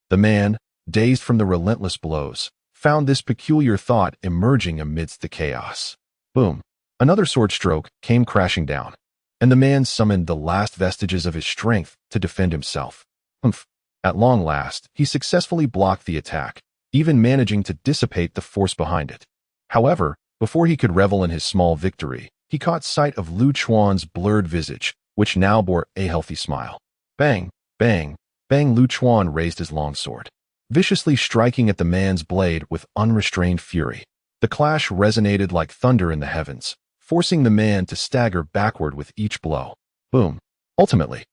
Speaker 1: The man, dazed from the relentless blows, found this peculiar thought emerging amidst the chaos. Boom! Another sword stroke came crashing down, and the man summoned the last vestiges of his strength to defend himself. Humph! At long last, he successfully blocked the attack, even managing to dissipate the force behind it. However, before he could revel in his small victory, he caught sight of Lu Chuan's blurred visage, which now bore a healthy smile. Bang! Bang! Bang! Lu Chuan raised his longsword, viciously striking at the man's blade with unrestrained fury. The clash resonated like thunder in the heavens, forcing the man to stagger backward with each blow. Boom! Ultimately,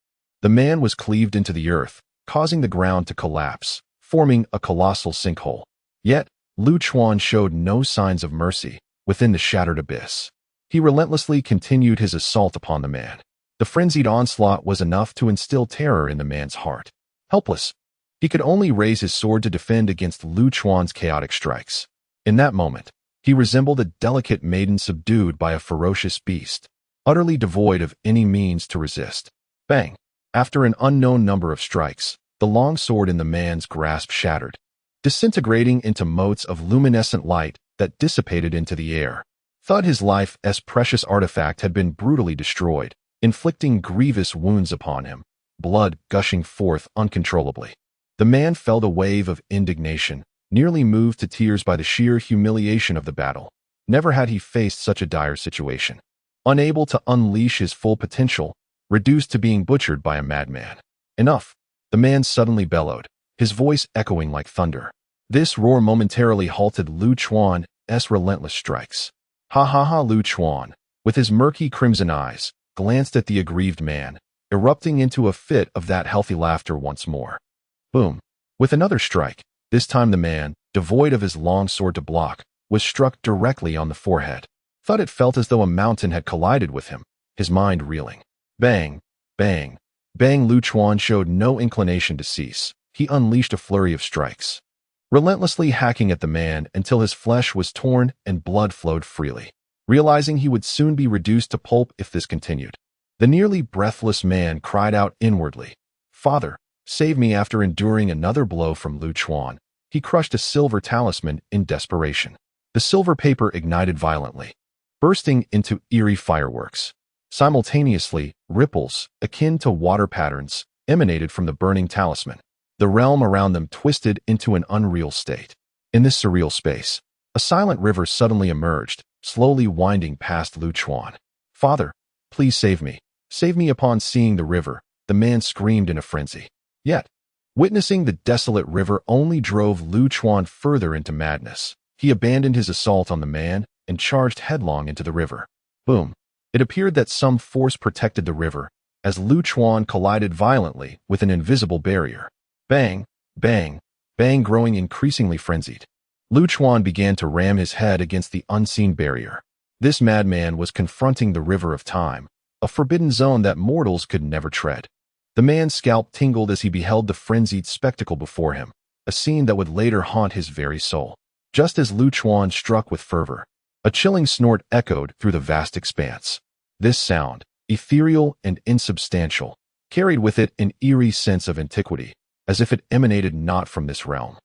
Speaker 1: the man was cleaved into the earth, causing the ground to collapse, forming a colossal sinkhole. Yet, Lu Chuan showed no signs of mercy within the shattered abyss. He relentlessly continued his assault upon the man. The frenzied onslaught was enough to instill terror in the man's heart. Helpless, he could only raise his sword to defend against Lu Chuan's chaotic strikes. In that moment, he resembled a delicate maiden subdued by a ferocious beast, utterly devoid of any means to resist. Bang! After an unknown number of strikes, the long sword in the man's grasp shattered, disintegrating into motes of luminescent light that dissipated into the air. Thud! His life's precious artifact had been brutally destroyed, inflicting grievous wounds upon him, blood gushing forth uncontrollably. The man felt a wave of indignation, nearly moved to tears by the sheer humiliation of the battle. Never had he faced such a dire situation. Unable to unleash his full potential, reduced to being butchered by a madman. Enough! The man suddenly bellowed, his voice echoing like thunder. This roar momentarily halted Lu Chuan's relentless strikes. Ha ha ha! Lu Chuan, with his murky crimson eyes, glanced at the aggrieved man, erupting into a fit of that healthy laughter once more. Boom! With another strike, this time the man, devoid of his long sword to block, was struck directly on the forehead. Thud! It felt as though a mountain had collided with him, his mind reeling. Bang! Bang! Bang! Lu Chuan showed no inclination to cease. He unleashed a flurry of strikes, relentlessly hacking at the man until his flesh was torn and blood flowed freely. Realizing he would soon be reduced to pulp if this continued, the nearly breathless man cried out inwardly, "Father, save me!" After enduring another blow from Lu Chuan, he crushed a silver talisman in desperation. The silver paper ignited violently, bursting into eerie fireworks. Simultaneously, ripples, akin to water patterns, emanated from the burning talisman. The realm around them twisted into an unreal state. In this surreal space, a silent river suddenly emerged, slowly winding past Lu Chuan. "Father, please save me. Save me!" Upon seeing the river, the man screamed in a frenzy. Yet, witnessing the desolate river only drove Lu Chuan further into madness. He abandoned his assault on the man and charged headlong into the river. Boom! It appeared that some force protected the river, as Lu Chuan collided violently with an invisible barrier. Bang! Bang! Bang! Growing increasingly frenzied, Lu Chuan began to ram his head against the unseen barrier. This madman was confronting the river of time, a forbidden zone that mortals could never tread. The man's scalp tingled as he beheld the frenzied spectacle before him, a scene that would later haunt his very soul. Just as Lu Chuan struck with fervor, a chilling snort echoed through the vast expanse. This sound, ethereal and insubstantial, carried with it an eerie sense of antiquity, as if it emanated not from this realm,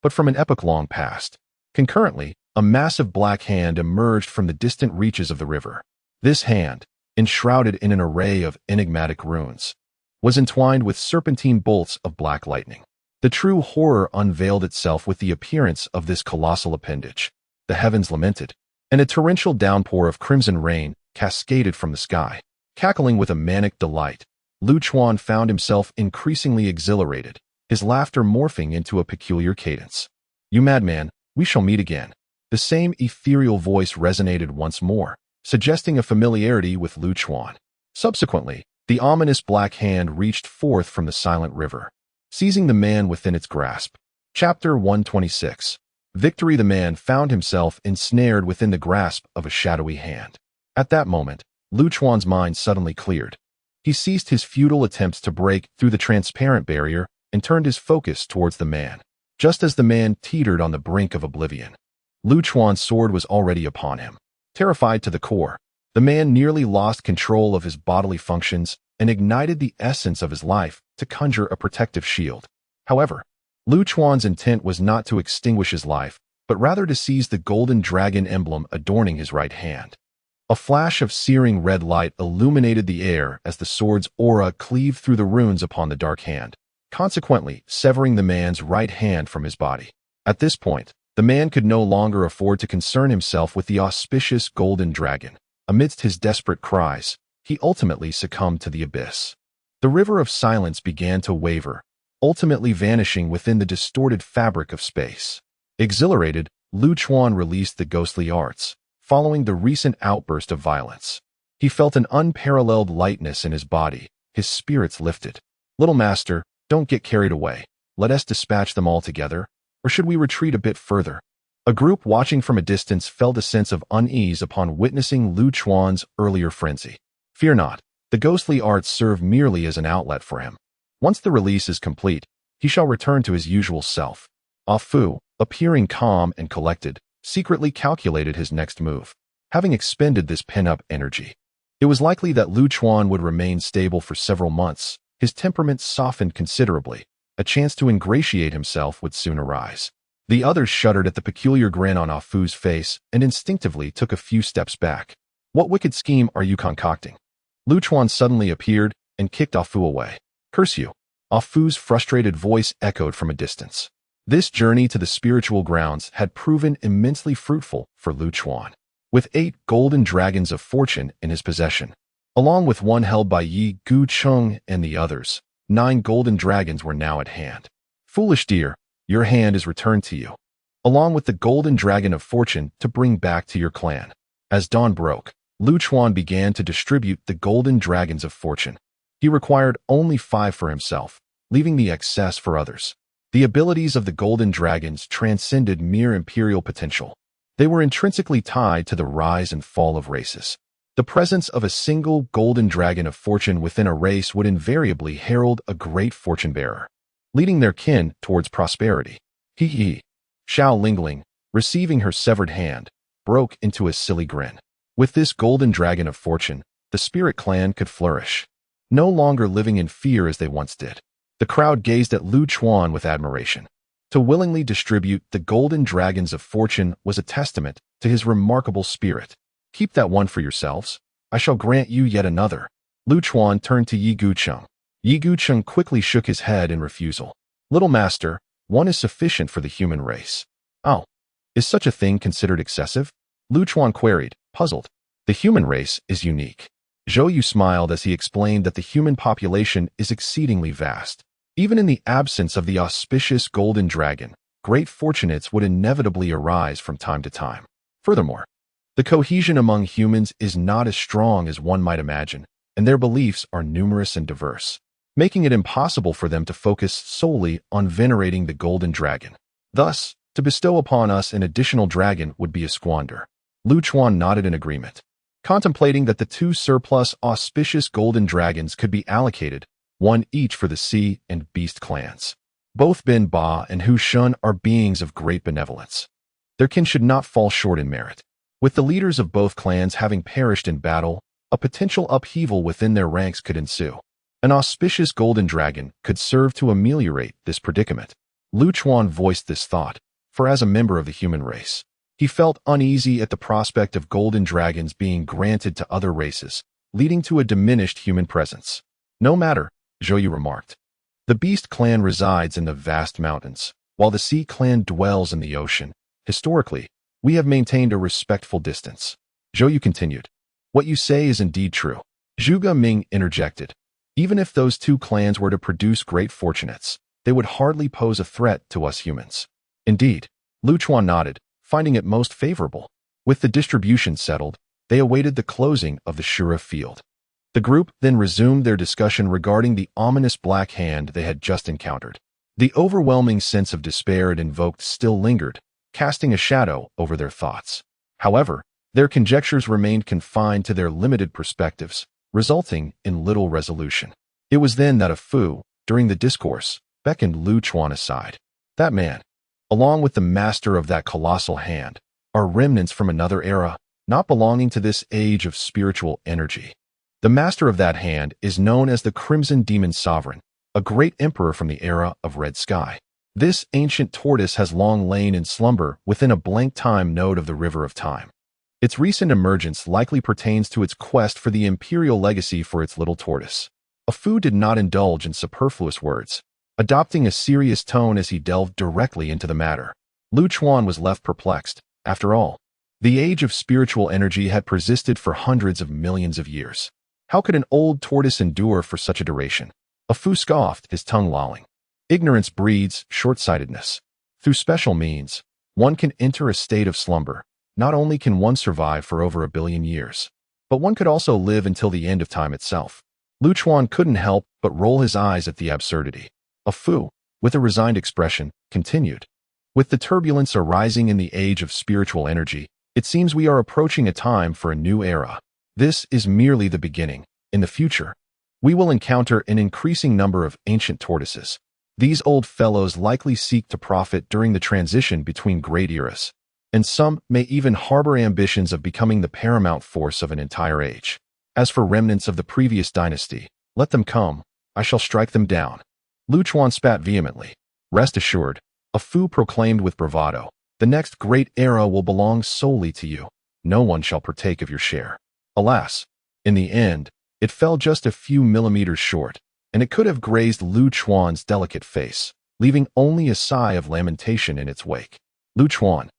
Speaker 1: but from an epoch long past. Concurrently, a massive black hand emerged from the distant reaches of the river. This hand, enshrouded in an array of enigmatic runes, was entwined with serpentine bolts of black lightning. The true horror unveiled itself with the appearance of this colossal appendage. The heavens lamented. and a torrential downpour of crimson rain cascaded from the sky. Cackling with a manic delight, Lu Chuan found himself increasingly exhilarated, his laughter morphing into a peculiar cadence. "You madman, we shall meet again." The same ethereal voice resonated once more, suggesting a familiarity with Lu Chuan. Subsequently, the ominous black hand reached forth from the silent river, seizing the man within its grasp. Chapter 126. Victory. The man found himself ensnared within the grasp of a shadowy hand. At that moment, Lu Chuan's mind suddenly cleared. He ceased his futile attempts to break through the transparent barrier and turned his focus towards the man. Just as the man teetered on the brink of oblivion, Lu Chuan's sword was already upon him. Terrified to the core, the man nearly lost control of his bodily functions and ignited the essence of his life to conjure a protective shield. However, Lu Chuan's intent was not to extinguish his life, but rather to seize the golden dragon emblem adorning his right hand. A flash of searing red light illuminated the air as the sword's aura cleaved through the runes upon the dark hand, consequently severing the man's right hand from his body. At this point, the man could no longer afford to concern himself with the auspicious golden dragon. Amidst his desperate cries, he ultimately succumbed to the abyss. The river of silence began to waver, ultimately vanishing within the distorted fabric of space. Exhilarated, Lu Chuan released the ghostly arts, following the recent outburst of violence. He felt an unparalleled lightness in his body, his spirits lifted. "Little master, don't get carried away. Let us dispatch them all together, or should we retreat a bit further?" A group watching from a distance felt a sense of unease upon witnessing Lu Chuan's earlier frenzy. "Fear not, the ghostly arts serve merely as an outlet for him. Once the release is complete, he shall return to his usual self." Ah Fu, appearing calm and collected, secretly calculated his next move. Having expended this pent-up energy, it was likely that Lu Chuan would remain stable for several months. His temperament softened considerably. A chance to ingratiate himself would soon arise. The others shuddered at the peculiar grin on Ah Fu's face and instinctively took a few steps back. "What wicked scheme are you concocting?" Lu Chuan suddenly appeared and kicked Ah Fu away. "Curse you!" Ah Fu's frustrated voice echoed from a distance. This journey to the spiritual grounds had proven immensely fruitful for Lu Chuan. With 8 golden dragons of fortune in his possession, along with one held by Yi Gu Chung and the others, 9 golden dragons were now at hand. "Foolish deer, your hand is returned to you, along with the golden dragon of fortune to bring back to your clan." As dawn broke, Lu Chuan began to distribute the golden dragons of fortune. He required only 5 for himself, leaving the excess for others. The abilities of the golden dragons transcended mere imperial potential. They were intrinsically tied to the rise and fall of races. The presence of a single golden dragon of fortune within a race would invariably herald a great fortune-bearer, leading their kin towards prosperity. Hee. Xiao Lingling, receiving her severed hand, broke into a silly grin. With this golden dragon of fortune, the spirit clan could flourish, no longer living in fear as they once did. The crowd gazed at Lu Chuan with admiration. To willingly distribute the golden dragons of fortune was a testament to his remarkable spirit. "Keep that one for yourselves. I shall grant you yet another." Lu Chuan turned to Yi Gu Chung. Yi Gu Chung quickly shook his head in refusal. "Little master, one is sufficient for the human race." "Oh, is such a thing considered excessive?" Lu Chuan queried, puzzled. "The human race is unique." Zhou Yu smiled as he explained that the human population is exceedingly vast. Even in the absence of the auspicious golden dragon, great fortunates would inevitably arise from time to time. Furthermore, the cohesion among humans is not as strong as one might imagine, and their beliefs are numerous and diverse, making it impossible for them to focus solely on venerating the golden dragon. Thus, to bestow upon us an additional dragon would be a squander. Lu Chuan nodded in agreement, contemplating that the 2 surplus auspicious golden dragons could be allocated, 1 each for the Sea and Beast clans. Both Bin Ba and Hu Shun are beings of great benevolence. Their kin should not fall short in merit. With the leaders of both clans having perished in battle, a potential upheaval within their ranks could ensue. An auspicious golden dragon could serve to ameliorate this predicament. Lu Chuan voiced this thought, for as a member of the human race, he felt uneasy at the prospect of golden dragons being granted to other races, leading to a diminished human presence. "No matter," Zhou Yu remarked. "The Beast clan resides in the vast mountains, while the Sea clan dwells in the ocean. Historically, We have maintained a respectful distance. Zhou Yu continued. What you say is indeed true. Zhuge Ming interjected. Even if those two clans were to produce great fortunates, they would hardly pose a threat to us humans. Indeed, Lu Chuan nodded, finding it most favorable. With the distribution settled, they awaited the closing of the Shura field. The group then resumed their discussion regarding the ominous black hand they had just encountered. The overwhelming sense of despair it invoked still lingered, casting a shadow over their thoughts. However, their conjectures remained confined to their limited perspectives, resulting in little resolution. It was then that a Fu, during the discourse, beckoned Lu Chuan aside. That man, along with the master of that colossal hand, are remnants from another era, not belonging to this age of spiritual energy. The master of that hand is known as the Crimson Demon Sovereign, a great emperor from the era of Red Sky. This ancient tortoise has long lain in slumber within a blank time node of the River of Time. Its recent emergence likely pertains to its quest for the imperial legacy for its little tortoise. A Fu did not indulge in superfluous words, adopting a serious tone as he delved directly into the matter. Lu Chuan was left perplexed. After all, the age of spiritual energy had persisted for hundreds of millions of years. How could an old tortoise endure for such a duration? A Fu scoffed, his tongue lolling. Ignorance breeds short-sightedness. Through special means, one can enter a state of slumber. Not only can one survive for over 1 billion years, but one could also live until the end of time itself. Lu Chuan couldn't help but roll his eyes at the absurdity. A Fu, with a resigned expression, continued. With the turbulence arising in the age of spiritual energy, it seems we are approaching a time for a new era. This is merely the beginning. In the future, we will encounter an increasing number of ancient tortoises. These old fellows likely seek to profit during the transition between great eras, and some may even harbor ambitions of becoming the paramount force of an entire age. As for remnants of the previous dynasty, let them come. I shall strike them down. Lu Chuan spat vehemently. Rest assured, a Fu proclaimed with bravado, the next great era will belong solely to you. No one shall partake of your share. Alas, in the end, it fell just a few millimeters short, and it could have grazed Lu Chuan's delicate face, leaving only a sigh of lamentation in its wake. Lu Chuan,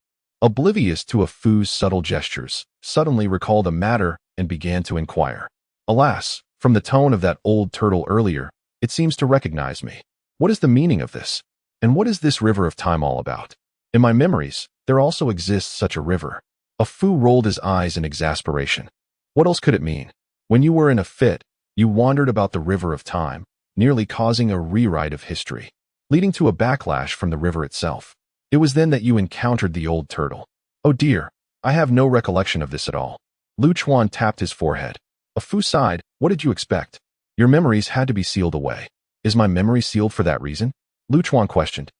Speaker 1: oblivious to a Fu's subtle gestures, suddenly recalled the matter and began to inquire. Alas, from the tone of that old turtle earlier, it seems to recognize me. What is the meaning of this? And what is this river of time all about? In my memories, there also exists such a river. A Fu rolled his eyes in exasperation. What else could it mean? When you were in a fit, you wandered about the river of time, nearly causing a rewrite of history, leading to a backlash from the river itself. It was then that you encountered the old turtle. Oh dear, I have no recollection of this at all. Lu Chuan tapped his forehead. A Fu sighed. What did you expect? Your memories had to be sealed away. Is my memory sealed for that reason? Lu Chuan questioned,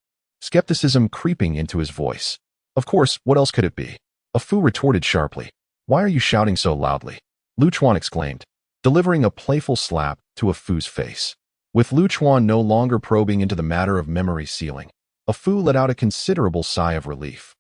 Speaker 1: skepticism creeping into his voice. Of course, what else could it be? A Fu retorted sharply. Why are you shouting so loudly? Lu Chuan exclaimed, delivering a playful slap to a Fu's face. With Lu Chuan no longer probing into the matter of memory sealing, a Fu let out a considerable sigh of relief.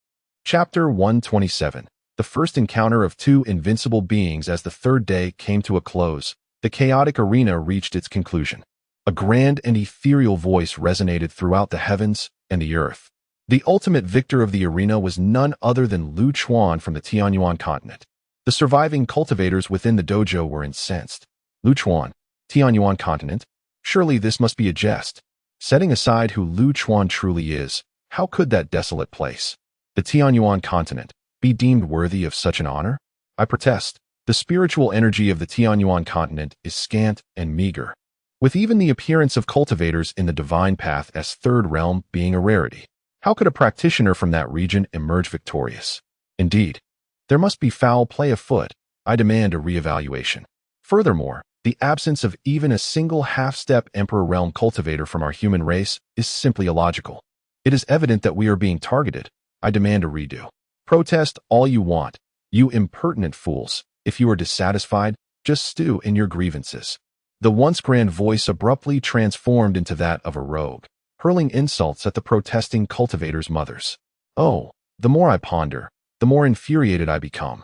Speaker 1: Chapter 127. The first encounter of two invincible beings. As the third day came to a close, the chaotic arena reached its conclusion. A grand and ethereal voice resonated throughout the heavens and the earth. The ultimate victor of the arena was none other than Lu Chuan from the Tianyuan continent. The surviving cultivators within the dojo were incensed. Lu Chuan, Tianyuan continent? Surely this must be a jest. Setting aside who Lu Chuan truly is, how could that desolate place, the Tianyuan continent, be deemed worthy of such an honor? I protest. The spiritual energy of the Tianyuan continent is scant and meager, with even the appearance of cultivators in the divine path as third realm being a rarity. How could a practitioner from that region emerge victorious? Indeed, there must be foul play afoot. I demand a reevaluation. Furthermore, the absence of even a single half-step Emperor Realm cultivator from our human race is simply illogical. It is evident that we are being targeted. I demand a redo. Protest all you want, you impertinent fools. If you are dissatisfied, just stew in your grievances. The once grand voice abruptly transformed into that of a rogue, hurling insults at the protesting cultivators' mothers. Oh, the more I ponder, the more infuriated I become.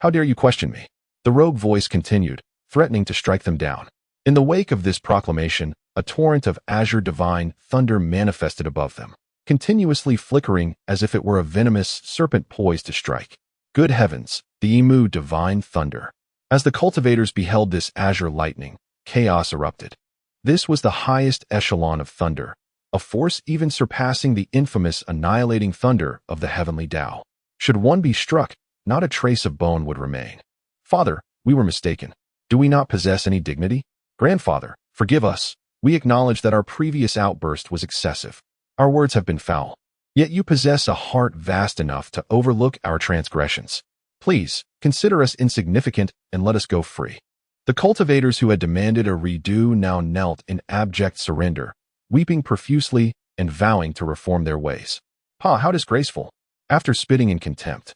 Speaker 1: How dare you question me? The rogue voice continued, threatening to strike them down. In the wake of this proclamation, a torrent of azure divine thunder manifested above them. continuously flickering as if it were a venomous serpent poised to strike. Good heavens, the Emu divine thunder. As the cultivators beheld this azure lightning, chaos erupted. This was the highest echelon of thunder, a force even surpassing the infamous annihilating thunder of the heavenly Tao. Should one be struck, not a trace of bone would remain. Father, we were mistaken. Do we not possess any dignity? Grandfather, forgive us. We acknowledge that our previous outburst was excessive. Our words have been foul. Yet you possess a heart vast enough to overlook our transgressions. Please, consider us insignificant and let us go free. The cultivators who had demanded a redo now knelt in abject surrender, weeping profusely and vowing to reform their ways. Pa, how disgraceful! After spitting in contempt,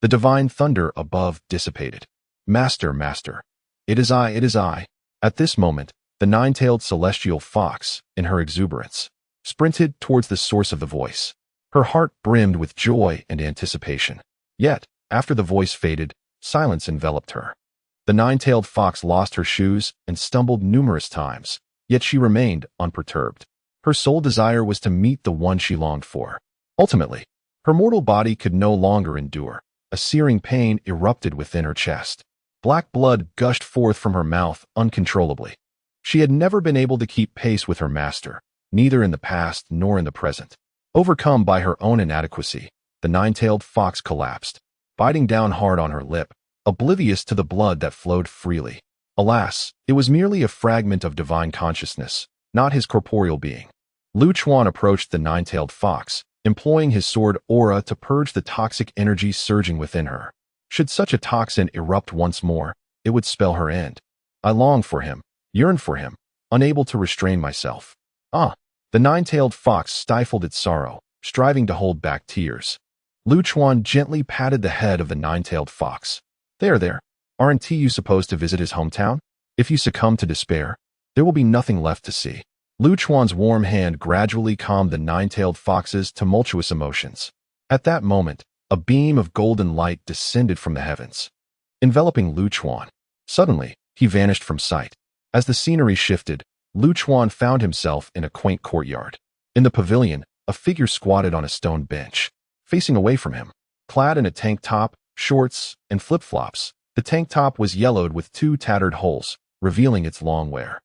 Speaker 1: the divine thunder above dissipated. Master, master, it is I, it is I. At this moment, the nine-tailed celestial fox, in her exuberance, sprinted towards the source of the voice. Her heart brimmed with joy and anticipation. Yet, after the voice faded, silence enveloped her. The nine-tailed fox lost her shoes and stumbled numerous times, yet she remained unperturbed. Her sole desire was to meet the one she longed for. Ultimately, her mortal body could no longer endure. A searing pain erupted within her chest. Black blood gushed forth from her mouth uncontrollably. She had never been able to keep pace with her master, neither in the past nor in the present. Overcome by her own inadequacy, the nine-tailed fox collapsed, biting down hard on her lip, oblivious to the blood that flowed freely. Alas, it was merely a fragment of divine consciousness, not his corporeal being. Lu Chuan approached the nine-tailed fox, employing his sword aura to purge the toxic energy surging within her. Should such a toxin erupt once more, it would spell her end. I longed for him, yearned for him, unable to restrain myself. The nine-tailed fox stifled its sorrow, striving to hold back tears. Lu Chuan gently patted the head of the nine-tailed fox. There. Aren't you supposed to visit his hometown? If you succumb to despair, there will be nothing left to see. Lu Chuan's warm hand gradually calmed the nine-tailed fox's tumultuous emotions. At that moment, a beam of golden light descended from the heavens, enveloping Lu Chuan. Suddenly, he vanished from sight. As the scenery shifted, Lu Chuan found himself in a quaint courtyard. In the pavilion, a figure squatted on a stone bench, facing away from him. Clad in a tank top, shorts, and flip-flops, the tank top was yellowed with 2 tattered holes, revealing its long wear.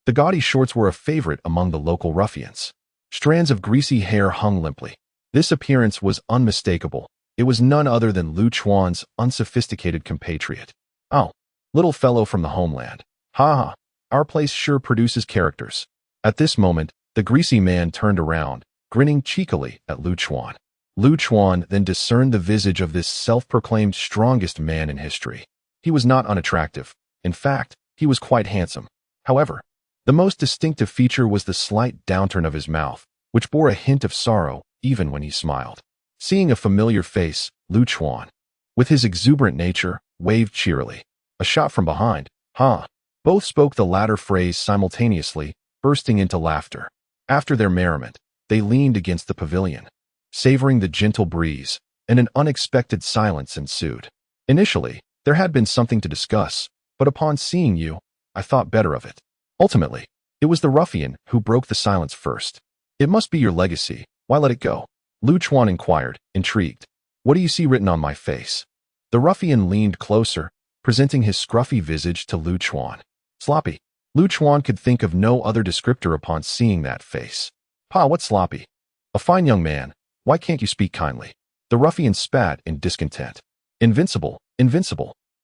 Speaker 1: The gaudy shorts were a favorite among the local ruffians. Strands of greasy hair hung limply. This appearance was unmistakable. It was none other than Lu Chuan's unsophisticated compatriot. Oh, little fellow from the homeland. Ha! Our place sure produces characters. At this moment, the greasy man turned around, grinning cheekily at Lu Chuan. Lu Chuan then discerned the visage of this self-proclaimed strongest man in history. He was not unattractive. In fact, he was quite handsome. However, the most distinctive feature was the slight downturn of his mouth, which bore a hint of sorrow even when he smiled. Seeing a familiar face, Lu Chuan, with his exuberant nature, waved cheerily. A shot from behind. Both spoke the latter phrase simultaneously, bursting into laughter. After their merriment, they leaned against the pavilion, savoring the gentle breeze, and an unexpected silence ensued. Initially, there had been something to discuss, but upon seeing you, I thought better of it. Ultimately, it was the ruffian who broke the silence first. It must be your legacy. Why let it go? Lu Chuan inquired, intrigued. What do you see written on my face? The ruffian leaned closer, presenting his scruffy visage to Lu Chuan. Sloppy. Lu Chuan could think of no other descriptor upon seeing that face. Pa, what's sloppy? A fine young man. Why can't you speak kindly? The ruffian spat in discontent. Invincible.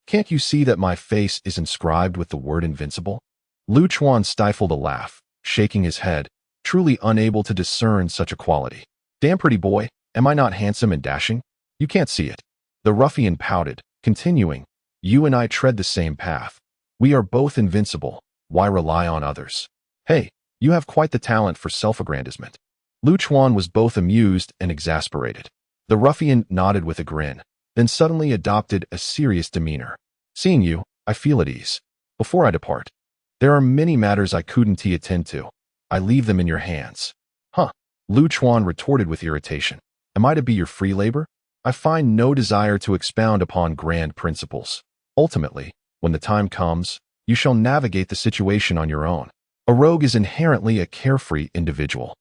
Speaker 1: Can't you see that my face is inscribed with the word invincible? Lu Chuan stifled a laugh, shaking his head, truly unable to discern such a quality. Damn pretty boy, am I not handsome and dashing? You can't see it. The ruffian pouted, continuing, you and I tread the same path. We are both invincible. Why rely on others? Hey, you have quite the talent for self-aggrandizement. Lu Chuan was both amused and exasperated. The ruffian nodded with a grin, then suddenly adopted a serious demeanor. Seeing you, I feel at ease. Before I depart, there are many matters I couldn't attend to. I leave them in your hands. Lu Chuan retorted with irritation. Am I to be your free labor? I find no desire to expound upon grand principles. Ultimately, when the time comes, you shall navigate the situation on your own. A rogue is inherently a carefree individual.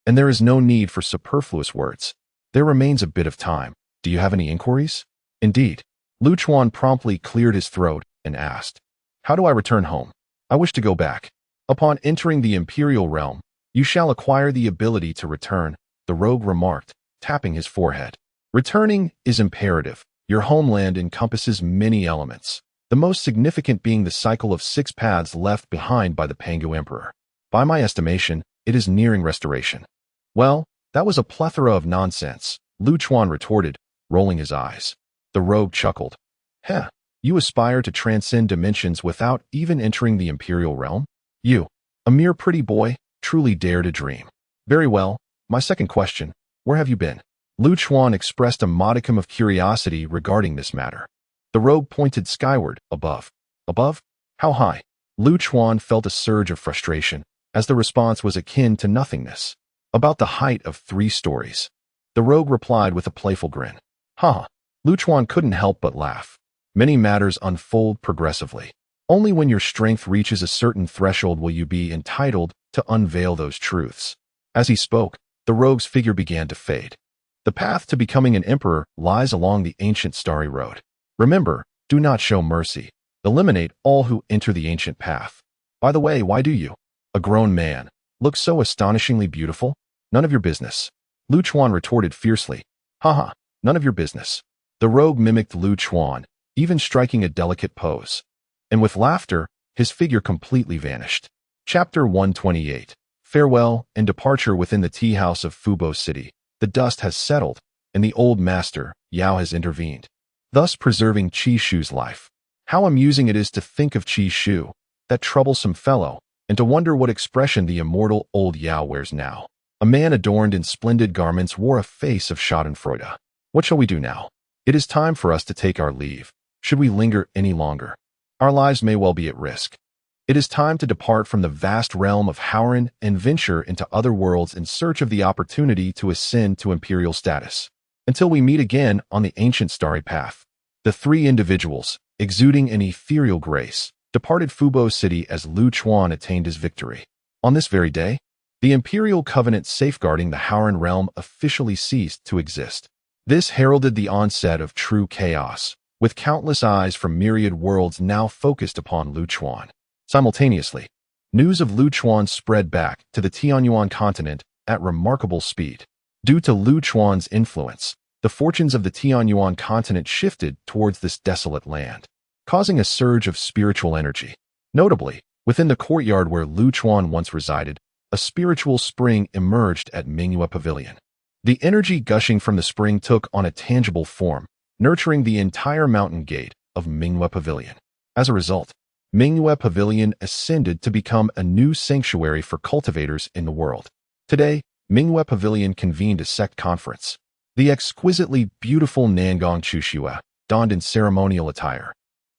Speaker 1: and there is no need for superfluous words. There remains a bit of time. Do you have any inquiries? Indeed. Lu Chuan promptly cleared his throat and asked, "How do I return home? I wish to go back. Upon entering the imperial realm, you shall acquire the ability to return," the rogue remarked, tapping his forehead. Returning is imperative. Your homeland encompasses many elements, the most significant being the cycle of 6 paths left behind by the Pangu Emperor. By my estimation, it is nearing restoration. Well, that was a plethora of nonsense, Lu Chuan retorted, rolling his eyes. The rogue chuckled. Heh, you aspire to transcend dimensions without even entering the imperial realm? You, a mere pretty boy, truly dare to dream. Very well, my second question, where have you been? Lu Chuan expressed a modicum of curiosity regarding this matter. The rogue pointed skyward, above. Above? How high? Lu Chuan felt a surge of frustration, as the response was akin to nothingness. About the height of 3 stories. The rogue replied with a playful grin. Ha! Lu Chuan couldn't help but laugh. Many matters unfold progressively. Only when your strength reaches a certain threshold will you be entitled to unveil those truths. As he spoke, the rogue's figure began to fade. The path to becoming an emperor lies along the ancient starry road. Remember, do not show mercy. Eliminate all who enter the ancient path. By the way, why do you, a grown man, look so astonishingly beautiful? None of your business. Lu Chuan retorted fiercely. Haha, none of your business. The rogue mimicked Lu Chuan, even striking a delicate pose. And with laughter, his figure completely vanished. Chapter 128. Farewell and departure. Within the tea house of Fubo City, the dust has settled, and the old master, Yao, has intervened, thus preserving Qi Shu's life. How amusing it is to think of Qi Shu, that troublesome fellow, and to wonder what expression the immortal old Yao wears now. A man adorned in splendid garments wore a face of schadenfreude. What shall we do now? It is time for us to take our leave. Should we linger any longer, our lives may well be at risk. It is time to depart from the vast realm of Howren and venture into other worlds in search of the opportunity to ascend to imperial status. Until we meet again on the ancient starry path. The 3 individuals, exuding an ethereal grace, departed Fubo City as Lu Chuan attained his victory. On this very day, the imperial covenant safeguarding the Howren realm officially ceased to exist. This heralded the onset of true chaos, with countless eyes from myriad worlds now focused upon Lu Chuan. Simultaneously, news of Lu Chuan spread back to the Tianyuan continent at remarkable speed. Due to Lu Chuan's influence, the fortunes of the Tianyuan continent shifted towards this desolate land, causing a surge of spiritual energy. Notably, within the courtyard where Lu Chuan once resided, a spiritual spring emerged at Mingyue Pavilion. The energy gushing from the spring took on a tangible form, nurturing the entire mountain gate of Mingyue Pavilion. As a result, Mingyue Pavilion ascended to become a new sanctuary for cultivators in the world. Today, Mingyue Pavilion convened a sect conference. The exquisitely beautiful Nangong Chushua, donned in ceremonial attire,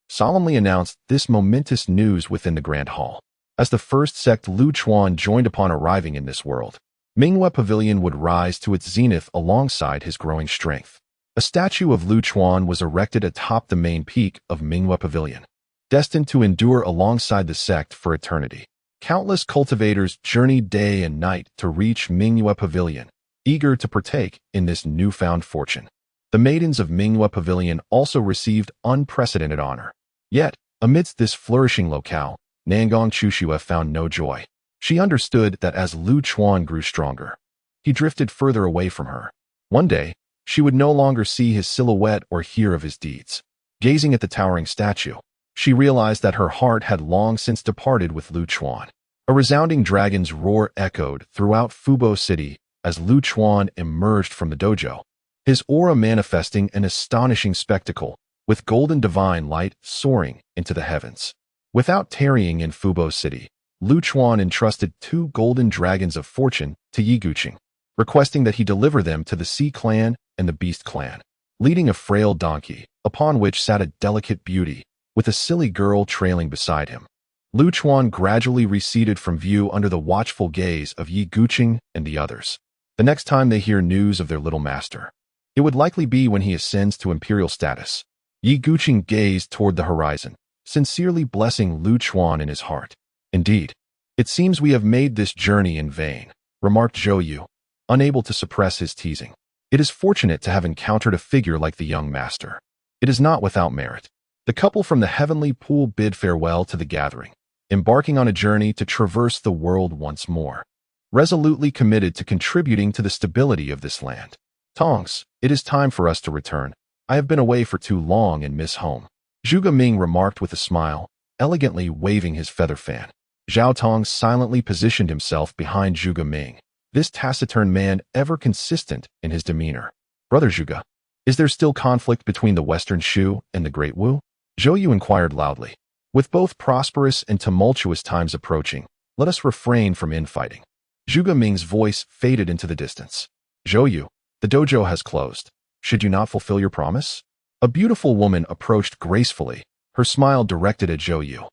Speaker 1: solemnly announced this momentous news within the Grand Hall. As the first sect Lu Chuan joined upon arriving in this world, Mingyue Pavilion would rise to its zenith alongside his growing strength. A statue of Lu Chuan was erected atop the main peak of Mingyue Pavilion, destined to endure alongside the sect for eternity. Countless cultivators journeyed day and night to reach Mingyue Pavilion, eager to partake in this newfound fortune. The maidens of Mingyue Pavilion also received unprecedented honor. Yet, amidst this flourishing locale, Nangong Chushua found no joy. She understood that as Lu Chuan grew stronger, he drifted further away from her. One day, she would no longer see his silhouette or hear of his deeds. Gazing at the towering statue, she realized that her heart had long since departed with Lu Chuan. A resounding dragon's roar echoed throughout Fubo City as Lu Chuan emerged from the dojo, his aura manifesting an astonishing spectacle, with golden divine light soaring into the heavens. Without tarrying in Fubo City, Lu Chuan entrusted 2 golden dragons of fortune to Yi Guqing, requesting that he deliver them to the Sea Clan and the Beast Clan, leading a frail donkey, upon which sat a delicate beauty, with a silly girl trailing beside him. Lu Chuan gradually receded from view under the watchful gaze of Yi Guqing and the others. The next time they hear news of their little master, it would likely be when he ascends to imperial status. Yi Guqing gazed toward the horizon, sincerely blessing Lu Chuan in his heart. Indeed, it seems we have made this journey in vain, remarked Zhou Yu, unable to suppress his teasing. It is fortunate to have encountered a figure like the young master. It is not without merit. The couple from the heavenly pool bid farewell to the gathering, embarking on a journey to traverse the world once more, resolutely committed to contributing to the stability of this land. Tongs, it is time for us to return. I have been away for too long and miss home, Zhuge Ming remarked with a smile, elegantly waving his feather fan. Zhao Tong silently positioned himself behind Zhuge Ming, this taciturn man ever consistent in his demeanor. Brother Zhuge, is there still conflict between the Western Shu and the Great Wu? Zhou Yu inquired loudly. With both prosperous and tumultuous times approaching, let us refrain from infighting. Zhuge Ming's voice faded into the distance. Zhou Yu, the dojo has closed. Should you not fulfill your promise? A beautiful woman approached gracefully, her smile directed at Zhou Yu.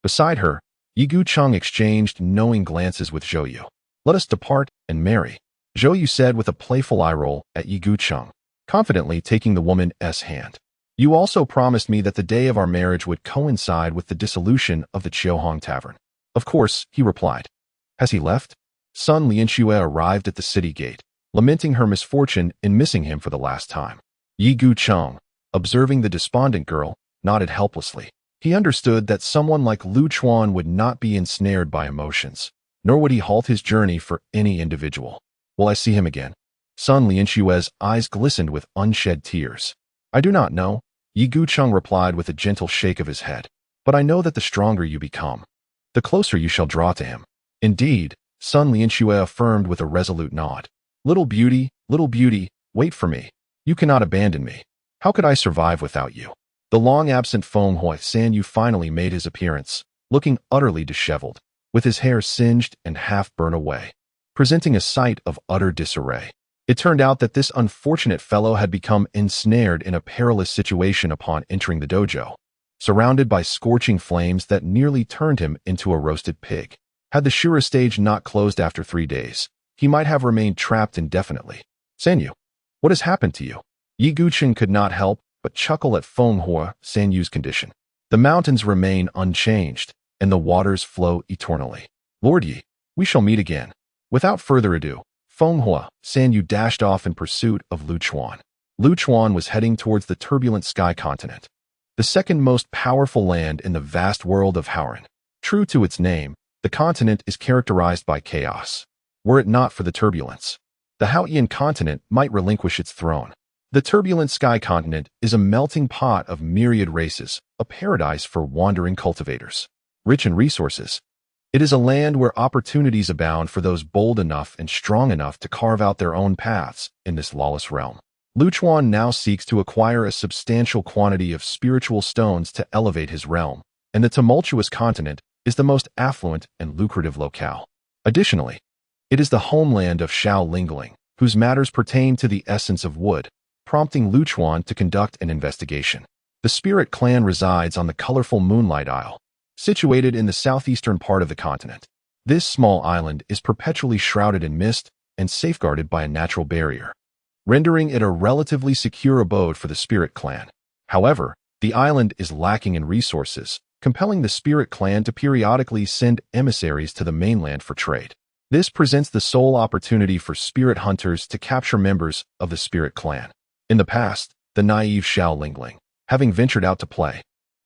Speaker 1: Beside her, Yi Gucheng exchanged knowing glances with Zhou Yu. Let us depart and marry, Zhou Yu said with a playful eye roll at Yi Gucheng, confidently taking the woman's hand. You also promised me that the day of our marriage would coincide with the dissolution of the Qiuhong Tavern. Of course, he replied. Has he left? Sun Lianxue arrived at the city gate, lamenting her misfortune in missing him for the last time. Yi Gucheng, observing the despondent girl, nodded helplessly. He understood that someone like Lu Chuan would not be ensnared by emotions, nor would he halt his journey for any individual. Will I see him again? Sun Lianxue's eyes glistened with unshed tears. I do not know, Yi Gucheng replied with a gentle shake of his head. But I know that the stronger you become, the closer you shall draw to him. Indeed, Sun Lianxue affirmed with a resolute nod. Little beauty, wait for me. You cannot abandon me. How could I survive without you? The long-absent Feng Hui Sanyu finally made his appearance, looking utterly disheveled, with his hair singed and half burned away, presenting a sight of utter disarray. It turned out that this unfortunate fellow had become ensnared in a perilous situation upon entering the dojo, surrounded by scorching flames that nearly turned him into a roasted pig. Had the Shura stage not closed after 3 days, he might have remained trapped indefinitely. Sanyu, what has happened to you? Yi Gucheng could not help but chuckle at Feng Hui Sanyu's condition. The mountains remain unchanged, and the waters flow eternally. Lord Yi, we shall meet again. Without further ado, Feng Hui Sanyu dashed off in pursuit of Lu Chuan. Lu Chuan was heading towards the turbulent Sky Continent, the second most powerful land in the vast world of Hauran. True to its name, the continent is characterized by chaos. Were it not for the turbulence, the Haotian continent might relinquish its throne. The turbulent Sky Continent is a melting pot of myriad races, a paradise for wandering cultivators. Rich in resources, it is a land where opportunities abound for those bold enough and strong enough to carve out their own paths in this lawless realm. Lu Chuan now seeks to acquire a substantial quantity of spiritual stones to elevate his realm, and the tumultuous continent is the most affluent and lucrative locale. Additionally, it is the homeland of Xiao Lingling, whose matters pertain to the essence of wood, prompting Lu Chuan to conduct an investigation. The spirit clan resides on the colorful Moonlight Isle, situated in the southeastern part of the continent. This small island is perpetually shrouded in mist and safeguarded by a natural barrier, rendering it a relatively secure abode for the spirit clan. However, the island is lacking in resources, compelling the spirit clan to periodically send emissaries to the mainland for trade. This presents the sole opportunity for spirit hunters to capture members of the spirit clan. In the past, the naive Xiao Lingling, having ventured out to play,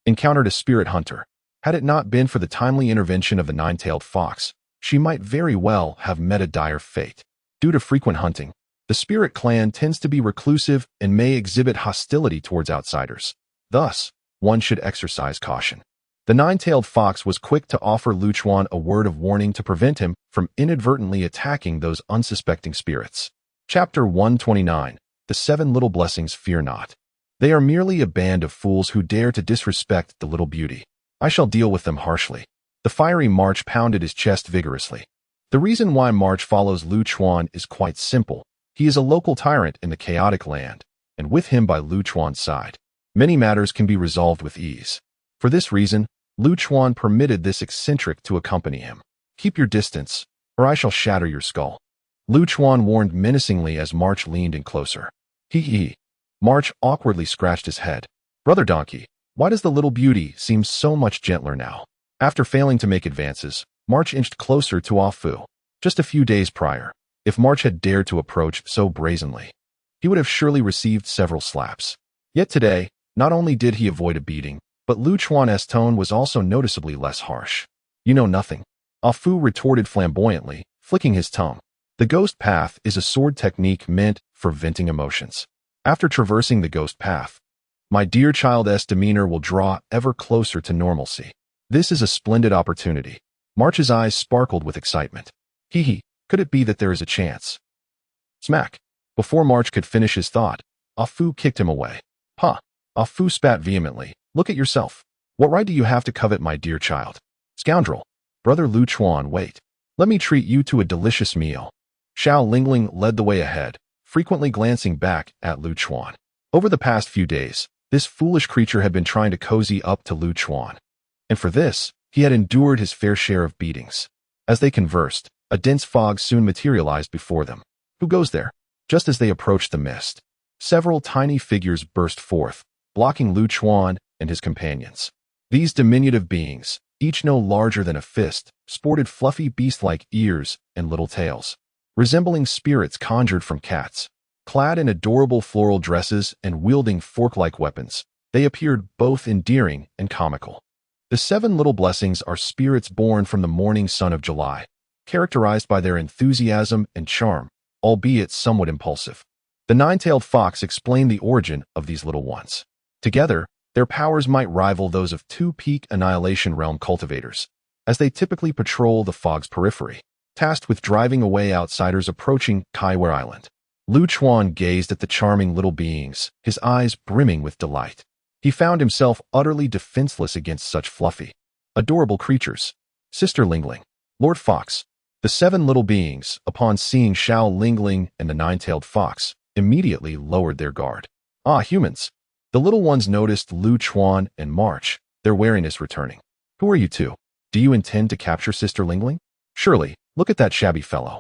Speaker 1: encountered a spirit hunter. Had it not been for the timely intervention of the nine-tailed fox, she might very well have met a dire fate. Due to frequent hunting, the spirit clan tends to be reclusive and may exhibit hostility towards outsiders. Thus, one should exercise caution. The nine-tailed fox was quick to offer Lu Chuan a word of warning to prevent him from inadvertently attacking those unsuspecting spirits. Chapter 129. The 7 Little Blessings Fear Not. They are merely a band of fools who dare to disrespect the little beauty. I shall deal with them harshly. The fiery March pounded his chest vigorously. The reason why March follows Lu Chuan is quite simple. He is a local tyrant in the chaotic land, and with him by Lu Chuan's side, many matters can be resolved with ease. For this reason, Lu Chuan permitted this eccentric to accompany him. Keep your distance, or I shall shatter your skull, Lu Chuan warned menacingly as March leaned in closer. Hee. March awkwardly scratched his head. Brother Donkey, why does the little beauty seem so much gentler now? After failing to make advances, March inched closer to Ah Fu. Just a few days prior, If March had dared to approach so brazenly, he would have surely received several slaps. Yet today, not only did he avoid a beating, but Lu Chuan's tone was also noticeably less harsh. You know nothing. Ah Fu retorted flamboyantly, flicking his tongue. The ghost path is a sword technique meant for venting emotions. After traversing the ghost path, my dear child's demeanor will draw ever closer to normalcy. This is a splendid opportunity. March's eyes sparkled with excitement. Hee, could it be that there is a chance? Smack. Before March could finish his thought, Ah Fu kicked him away. Ha! Ah Fu spat vehemently. Look at yourself. What right do you have to covet my dear child? Scoundrel. Brother Lu Chuan, wait. Let me treat you to a delicious meal. Xiao Lingling led the way ahead, frequently glancing back at Lu Chuan. Over the past few days, this foolish creature had been trying to cozy up to Lu Chuan. And for this, he had endured his fair share of beatings. As they conversed, a dense fog soon materialized before them. Who goes there? Just as they approached the mist, several tiny figures burst forth, blocking Lu Chuan and his companions. These diminutive beings, each no larger than a fist, sported fluffy beast-like ears and little tails, resembling spirits conjured from cats. Clad in adorable floral dresses and wielding fork-like weapons, they appeared both endearing and comical. The 7 little blessings are spirits born from the morning sun of July, characterized by their enthusiasm and charm, albeit somewhat impulsive. The 9-tailed fox explained the origin of these little ones. Together, their powers might rival those of 2 peak Annihilation Realm cultivators, as they typically patrol the fog's periphery, tasked with driving away outsiders approaching Kaiware Island. Lu Chuan gazed at the charming little beings, his eyes brimming with delight. He found himself utterly defenseless against such fluffy, adorable creatures. Sister Lingling, Lord Fox. The 7 little beings, upon seeing Xiao Lingling and the 9-tailed fox, immediately lowered their guard. Ah, humans! The little ones noticed Lu Chuan and March, their wariness returning. Who are you two? Do you intend to capture Sister Lingling? Surely, look at that shabby fellow.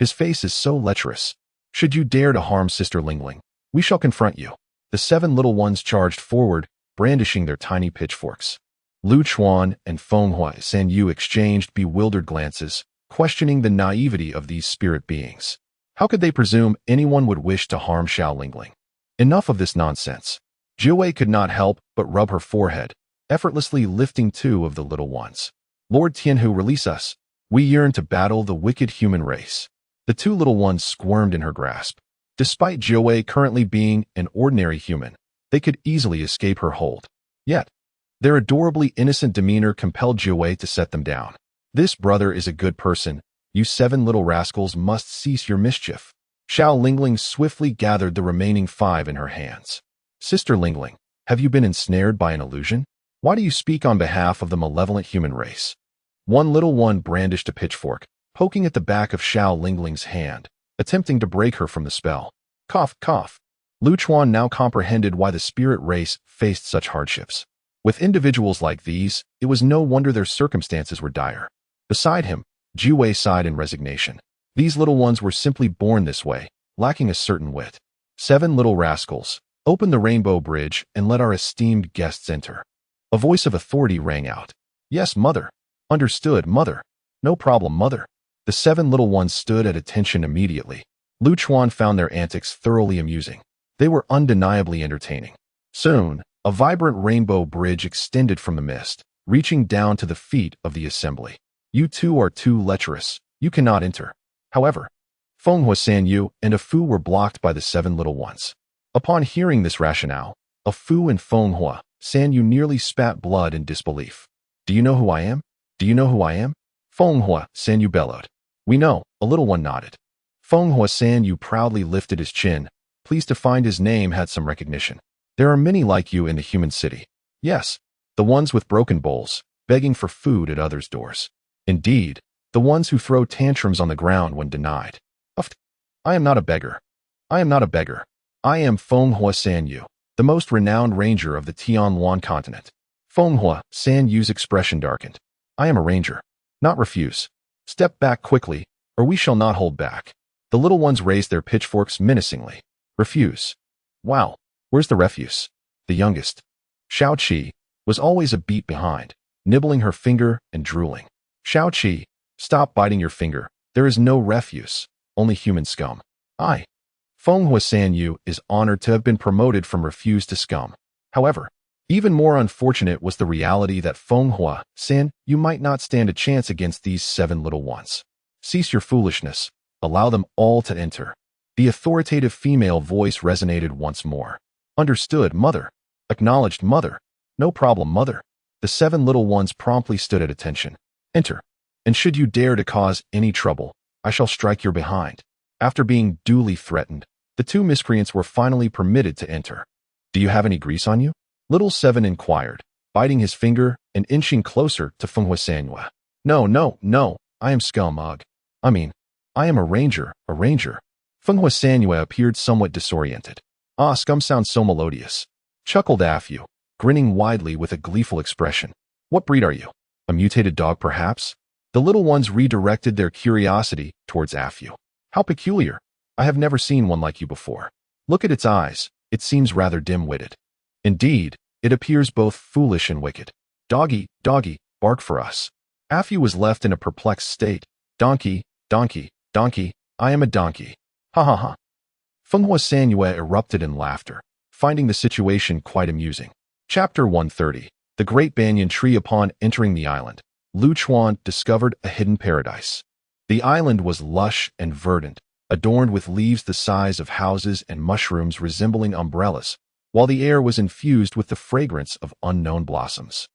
Speaker 1: His face is so lecherous. Should you dare to harm Sister Lingling, we shall confront you. The 7 little ones charged forward, brandishing their tiny pitchforks. Lu Chuan and Fenghua San Yu exchanged bewildered glances, questioning the naivety of these spirit beings. How could they presume anyone would wish to harm Xiao Lingling? Enough of this nonsense. Jiawei could not help but rub her forehead, effortlessly lifting 2 of the little ones. Lord Tianhu, release us. We yearn to battle the wicked human race. The 2 little ones squirmed in her grasp. Despite Jiawei currently being an ordinary human, they could easily escape her hold. Yet, their adorably innocent demeanor compelled Jiawei to set them down. This brother is a good person. You 7 little rascals must cease your mischief. Xiao Lingling swiftly gathered the remaining 5 in her hands. Sister Lingling, have you been ensnared by an illusion? Why do you speak on behalf of the malevolent human race? One little one brandished a pitchfork, poking at the back of Xiao Lingling's hand, attempting to break her from the spell. Cough, cough. Lu Chuan now comprehended why the spirit race faced such hardships. With individuals like these, it was no wonder their circumstances were dire. Beside him, Jiawei sighed in resignation. These little ones were simply born this way, lacking a certain wit. 7 little rascals, open the rainbow bridge and let our esteemed guests enter. A voice of authority rang out. Yes, mother. Understood, mother. No problem, mother. The 7 little ones stood at attention immediately. Lu Chuan found their antics thoroughly amusing. They were undeniably entertaining. Soon, a vibrant rainbow bridge extended from the mist, reaching down to the feet of the assembly. You 2 are too lecherous. You cannot enter. However, Fenghua San Yu and A Fu were blocked by the 7 little ones. Upon hearing this rationale, A Fu and Fenghua San Yu nearly spat blood in disbelief. Do you know who I am? Do you know who I am? Fenghua San Yu bellowed. We know, a little one nodded. Fenghua San Yu proudly lifted his chin, pleased to find his name had some recognition. There are many like you in the human city. Yes, the ones with broken bowls, begging for food at others' doors. Indeed, the ones who throw tantrums on the ground when denied. I am not a beggar. I am not a beggar. I am Fenghua San Yu, the most renowned ranger of the Tianluan continent. Fenghua San Yu's expression darkened. I am a ranger. Not refuse. Step back quickly, or we shall not hold back. The little ones raised their pitchforks menacingly. Refuse. Wow, where's the refuse? The youngest, Xiao Qi, was always a beat behind, nibbling her finger and drooling. Xiao Qi, stop biting your finger. There is no refuse. only human scum. I, Feng Huasan Yu, is honored to have been promoted from refuse to scum. However, even more unfortunate was the reality that Feng Huasan Yu might not stand a chance against these 7 little ones. Cease your foolishness. Allow them all to enter. The authoritative female voice resonated once more. Understood, mother. Acknowledged, mother. No problem, mother. The 7 little ones promptly stood at attention. Enter. And should you dare to cause any trouble, I shall strike your behind. After being duly threatened, the 2 miscreants were finally permitted to enter. Do you have any grease on you? Little 7 inquired, biting his finger and inching closer to Feng Huasanyu. No, I am scum, ugh. I am a ranger. Feng Huasanyu appeared somewhat disoriented. Ah, scum sounds so melodious, chuckled Afu, grinning widely with a gleeful expression. What breed are you? A mutated dog, perhaps? The little ones redirected their curiosity towards Afu. How peculiar. I have never seen one like you before. Look at its eyes. It seems rather dim-witted. Indeed, it appears both foolish and wicked. Doggy, bark for us. Afu was left in a perplexed state. Donkey, I am a donkey. Ha ha ha. Feng Huasanyu erupted in laughter, finding the situation quite amusing. Chapter 130. The Great Banyan Tree. Upon entering the island, Lu Chuan discovered a hidden paradise. The island was lush and verdant, adorned with leaves the size of houses and mushrooms resembling umbrellas, while the air was infused with the fragrance of unknown blossoms.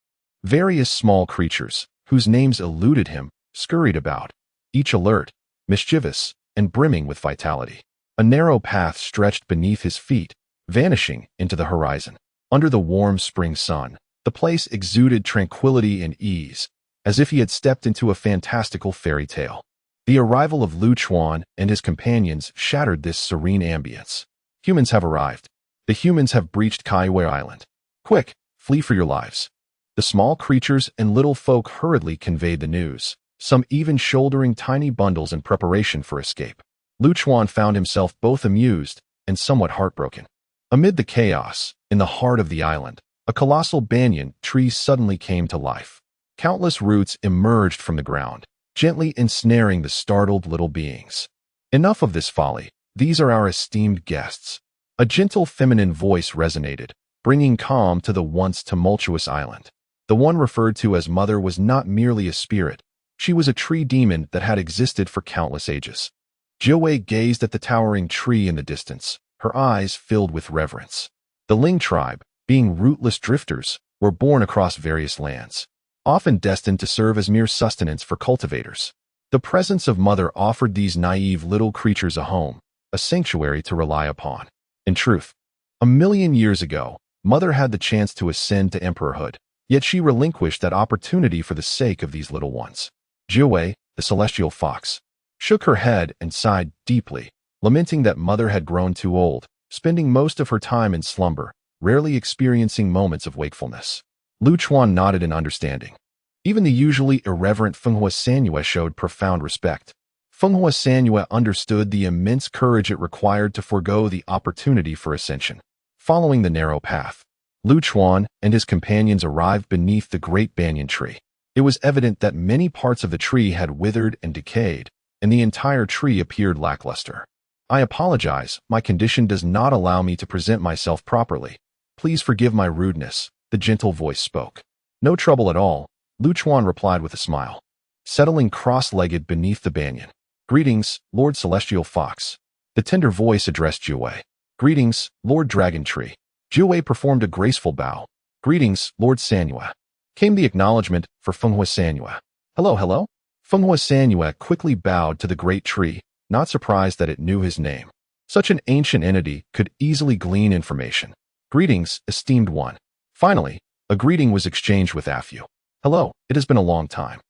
Speaker 1: Various small creatures, whose names eluded him, scurried about, each alert, mischievous, and brimming with vitality. A narrow path stretched beneath his feet, vanishing into the horizon. Under the warm spring sun, the place exuded tranquility and ease, as if he had stepped into a fantastical fairy tale. The arrival of Lu Chuan and his companions shattered this serene ambience. Humans have arrived. The humans have breached Kaiwei Island. Quick, flee for your lives. The small creatures and little folk hurriedly conveyed the news, some even shouldering tiny bundles in preparation for escape. Lu Chuan found himself both amused and somewhat heartbroken. Amid the chaos, in the heart of the island, a colossal banyan tree suddenly came to life. Countless roots emerged from the ground, gently ensnaring the startled little beings. Enough of this folly. These are our esteemed guests. A gentle feminine voice resonated, bringing calm to the once tumultuous island. The one referred to as Mother was not merely a spirit. She was a tree demon that had existed for countless ages. Jiawei gazed at the towering tree in the distance, her eyes filled with reverence. The Ling tribe, being rootless drifters, were born across various lands, often destined to serve as mere sustenance for cultivators. The presence of Mother offered these naive little creatures a home, a sanctuary to rely upon. In truth, 1,000,000 years ago, Mother had the chance to ascend to emperorhood, yet she relinquished that opportunity for the sake of these little ones. Jiawei, the celestial fox, shook her head and sighed deeply, lamenting that Mother had grown too old, spending most of her time in slumber, rarely experiencing moments of wakefulness. Lu Chuan nodded in understanding. Even the usually irreverent Feng Huasanyu showed profound respect. Feng Huasanyu understood the immense courage it required to forego the opportunity for ascension. Following the narrow path, Lu Chuan and his companions arrived beneath the great banyan tree. It was evident that many parts of the tree had withered and decayed, and the entire tree appeared lackluster. I apologize, my condition does not allow me to present myself properly. Please forgive my rudeness, the gentle voice spoke. No trouble at all, Lu Chuan replied with a smile, settling cross-legged beneath the banyan. Greetings, Lord Celestial Fox. The tender voice addressed Jiawei. Greetings, Lord Dragon Tree. Jiawei performed a graceful bow. Greetings, Lord Sanyu. Came the acknowledgement for Feng Huasanyu. Hello. Feng Huasanyu quickly bowed to the great tree, not surprised that it knew his name. Such an ancient entity could easily glean information. Greetings, esteemed one. Finally, a greeting was exchanged with Afu. Hello, it has been a long time.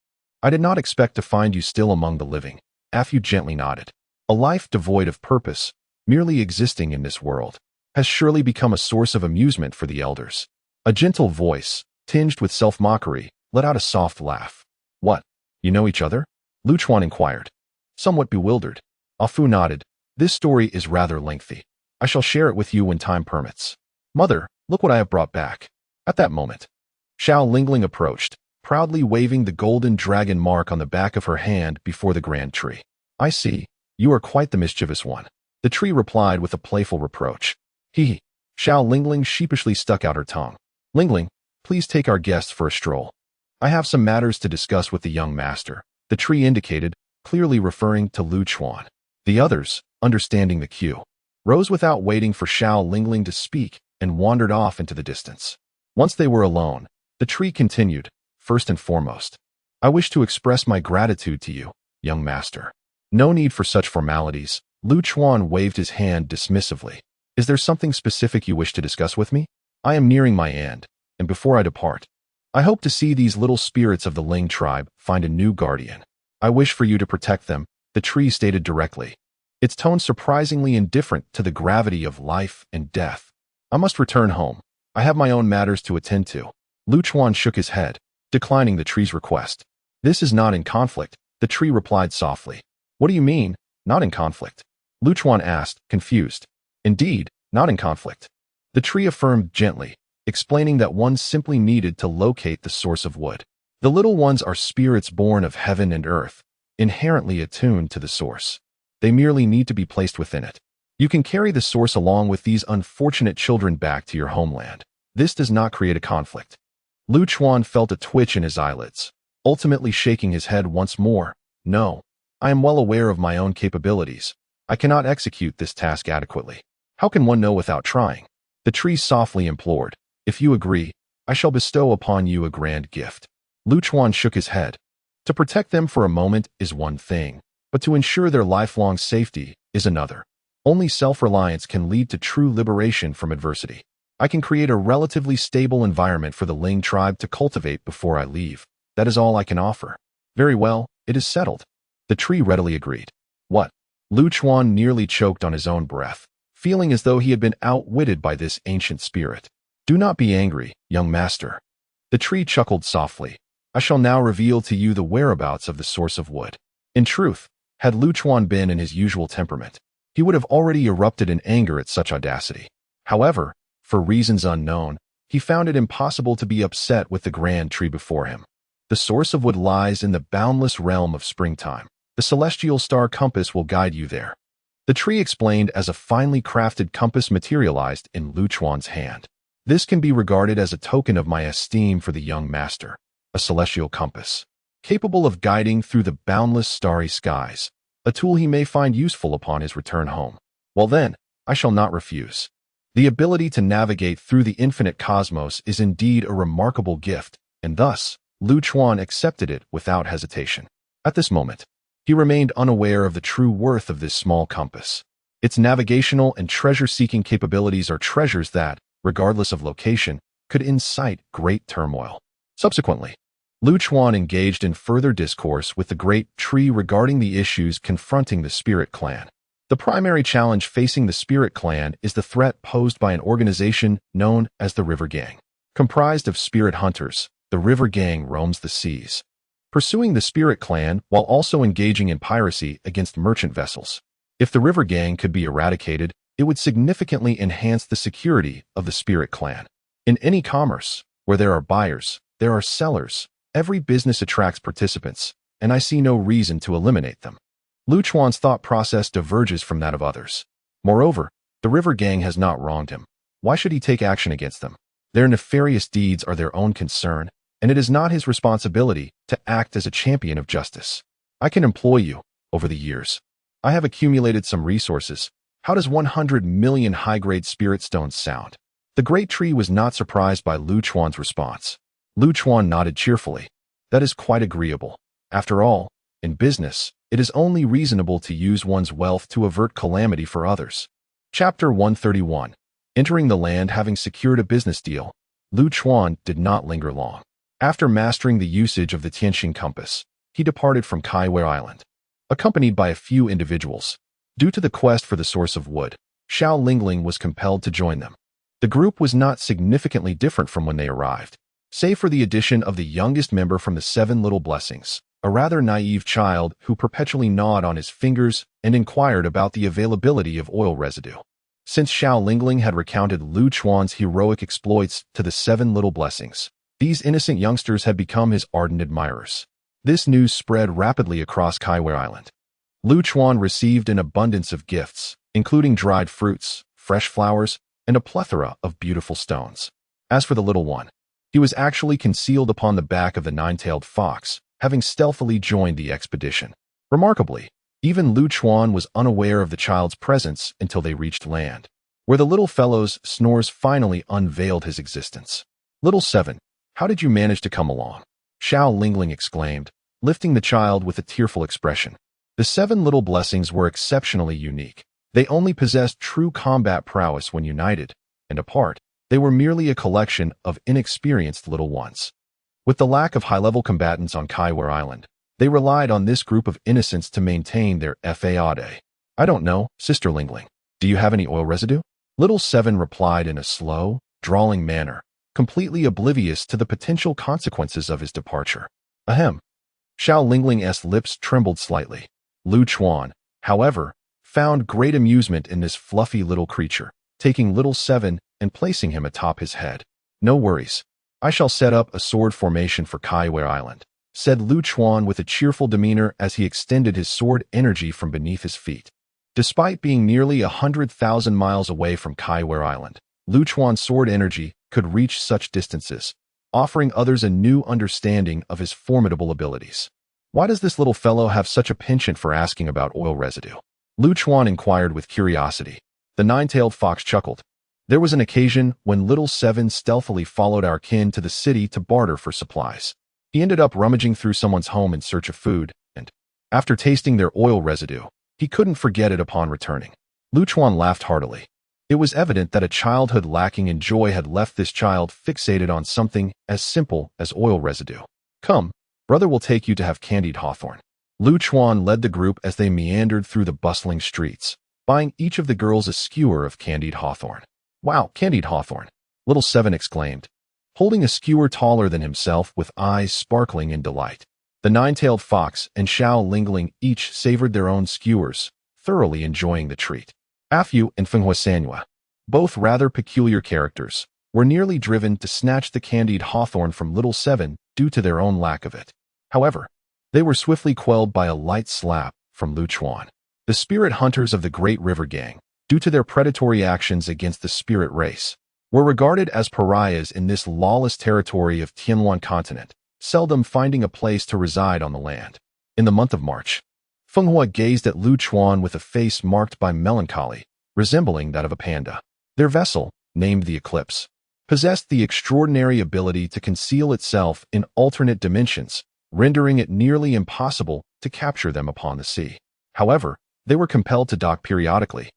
Speaker 1: I did not expect to find you still among the living. Afu gently nodded. A life devoid of purpose, merely existing in this world, has surely become a source of amusement for the elders. A gentle voice, tinged with self-mockery, let out a soft laugh. What? You know each other? Lu Chuan inquired. Somewhat bewildered, Afu nodded. This story is rather lengthy. I shall share it with you when time permits. Mother, look what I have brought back. At that moment, Xiao Lingling approached, proudly waving the golden dragon mark on the back of her hand before the grand tree. I see. You are quite the mischievous one. The tree replied with a playful reproach. Hee. Xiao Lingling sheepishly stuck out her tongue. Lingling, please take our guests for a stroll. I have some matters to discuss with the young master, the tree indicated, clearly referring to Lu Chuan. The others, understanding the cue, rose without waiting for Xiao Lingling to speak and wandered off into the distance. Once they were alone, the tree continued, first and foremost. I wish to express my gratitude to you, young master. No need for such formalities. Lu Chuan waved his hand dismissively. Is there something specific you wish to discuss with me? I am nearing my end, and before I depart, I hope to see these little spirits of the Ling tribe find a new guardian. I wish for you to protect them, the tree stated directly, its tone surprisingly indifferent to the gravity of life and death. I must return home. I have my own matters to attend to. Lu Chuan shook his head, declining the tree's request. This is not in conflict, the tree replied softly. What do you mean, not in conflict? Lu Chuan asked, confused. Indeed, not in conflict. The tree affirmed gently, explaining that one simply needed to locate the source of wood. The little ones are spirits born of heaven and earth, inherently attuned to the source. They merely need to be placed within it. You can carry the source along with these unfortunate children back to your homeland. This does not create a conflict. Lu Chuan felt a twitch in his eyelids, ultimately shaking his head once more. No, I am well aware of my own capabilities. I cannot execute this task adequately. How can one know without trying? The tree softly implored. If you agree, I shall bestow upon you a grand gift. Lu Chuan shook his head. To protect them for a moment is one thing, but to ensure their lifelong safety is another. Only self-reliance can lead to true liberation from adversity. I can create a relatively stable environment for the Ling tribe to cultivate before I leave. That is all I can offer. Very well, it is settled. The tree readily agreed. What? Lu Chuan nearly choked on his own breath, feeling as though he had been outwitted by this ancient spirit. Do not be angry, young master. The tree chuckled softly. I shall now reveal to you the whereabouts of the source of wood. In truth, had Lu Chuan been in his usual temperament, he would have already erupted in anger at such audacity. However, for reasons unknown, he found it impossible to be upset with the grand tree before him. The source of wood lies in the boundless realm of springtime. The celestial star compass will guide you there. The tree explained as a finely crafted compass materialized in Lu Chuan's hand. This can be regarded as a token of my esteem for the young master, a celestial compass, capable of guiding through the boundless starry skies, a tool he may find useful upon his return home. Well then, I shall not refuse. The ability to navigate through the infinite cosmos is indeed a remarkable gift, and thus, Lu Chuan accepted it without hesitation. At this moment, he remained unaware of the true worth of this small compass. Its navigational and treasure-seeking capabilities are treasures that, regardless of location, could incite great turmoil. Subsequently, Lu Chuan engaged in further discourse with the great tree regarding the issues confronting the Spirit Clan. The primary challenge facing the Spirit Clan is the threat posed by an organization known as the River Gang. Comprised of spirit hunters, the River Gang roams the seas, pursuing the Spirit Clan while also engaging in piracy against merchant vessels. If the River Gang could be eradicated, it would significantly enhance the security of the Spirit Clan. In any commerce, where there are buyers, there are sellers. Every business attracts participants, and I see no reason to eliminate them. Lu Chuan's thought process diverges from that of others. Moreover, the River Gang has not wronged him. Why should he take action against them? Their nefarious deeds are their own concern, and it is not his responsibility to act as a champion of justice. I can employ you, over the years. I have accumulated some resources. How does 100 million high-grade spirit stones sound? The great tree was not surprised by Lu Chuan's response. Lu Chuan nodded cheerfully. That is quite agreeable. After all, in business, it is only reasonable to use one's wealth to avert calamity for others. Chapter 131. Entering the land having secured a business deal, Lu Chuan did not linger long. After mastering the usage of the Tianxing compass, he departed from Kaiwei Island, accompanied by a few individuals. Due to the quest for the source of wood, Xiao Lingling was compelled to join them. The group was not significantly different from when they arrived, save for the addition of the youngest member from the 7 Little Blessings, a rather naive child who perpetually gnawed on his fingers and inquired about the availability of oil residue. Since Xiao Lingling had recounted Lu Chuan's heroic exploits to the 7 Little Blessings, these innocent youngsters had become his ardent admirers. This news spread rapidly across Kaiwei Island. Lu Chuan received an abundance of gifts, including dried fruits, fresh flowers, and a plethora of beautiful stones. As for the little one, he was actually concealed upon the back of the nine-tailed fox, having stealthily joined the expedition. Remarkably, even Lu Chuan was unaware of the child's presence until they reached land, where the little fellow's snores finally unveiled his existence. "Little Seven, how did you manage to come along?" Xiao Lingling exclaimed, lifting the child with a tearful expression. The 7 little blessings were exceptionally unique. They only possessed true combat prowess when united, and apart, they were merely a collection of inexperienced little ones. With the lack of high-level combatants on Kaiware Island, they relied on this group of innocents to maintain their FAAD. "I don't know, Sister Lingling. Do you have any oil residue?" Little Seven replied in a slow, drawling manner, completely oblivious to the potential consequences of his departure. Ahem. Xiao Lingling's lips trembled slightly. Lu Chuan, however, found great amusement in this fluffy little creature, taking Little Seven and placing him atop his head. "No worries. I shall set up a sword formation for Kaiware Island," said Lu Chuan with a cheerful demeanor as he extended his sword energy from beneath his feet. Despite being nearly 100,000 miles away from Kaiware Island, Lu Chuan's sword energy could reach such distances, offering others a new understanding of his formidable abilities. "Why does this little fellow have such a penchant for asking about oil residue?" Lu Chuan inquired with curiosity. The nine-tailed fox chuckled. "There was an occasion when Little Seven stealthily followed our kin to the city to barter for supplies. He ended up rummaging through someone's home in search of food, and, after tasting their oil residue, he couldn't forget it upon returning." Lu Chuan laughed heartily. It was evident that a childhood lacking in joy had left this child fixated on something as simple as oil residue. "Come, brother will take you to have candied hawthorn." Lu Chuan led the group as they meandered through the bustling streets, buying each of the girls a skewer of candied hawthorn. "Wow, candied hawthorn!" Little Seven exclaimed, holding a skewer taller than himself with eyes sparkling in delight. The nine-tailed fox and Xiao Lingling each savored their own skewers, thoroughly enjoying the treat. Afu and Fenghua Sanyua, both rather peculiar characters, were nearly driven to snatch the candied hawthorn from Little Seven due to their own lack of it. However, they were swiftly quelled by a light slap from Lu Chuan. The spirit hunters of the Great River Gang, due to their predatory actions against the spirit race, were regarded as pariahs in this lawless territory of Tianluan continent, seldom finding a place to reside on the land. In the month of March, Fenghua gazed at Lu Chuan with a face marked by melancholy, resembling that of a panda. Their vessel, named the Eclipse, possessed the extraordinary ability to conceal itself in alternate dimensions, rendering it nearly impossible to capture them upon the sea. However, they were compelled to dock periodically,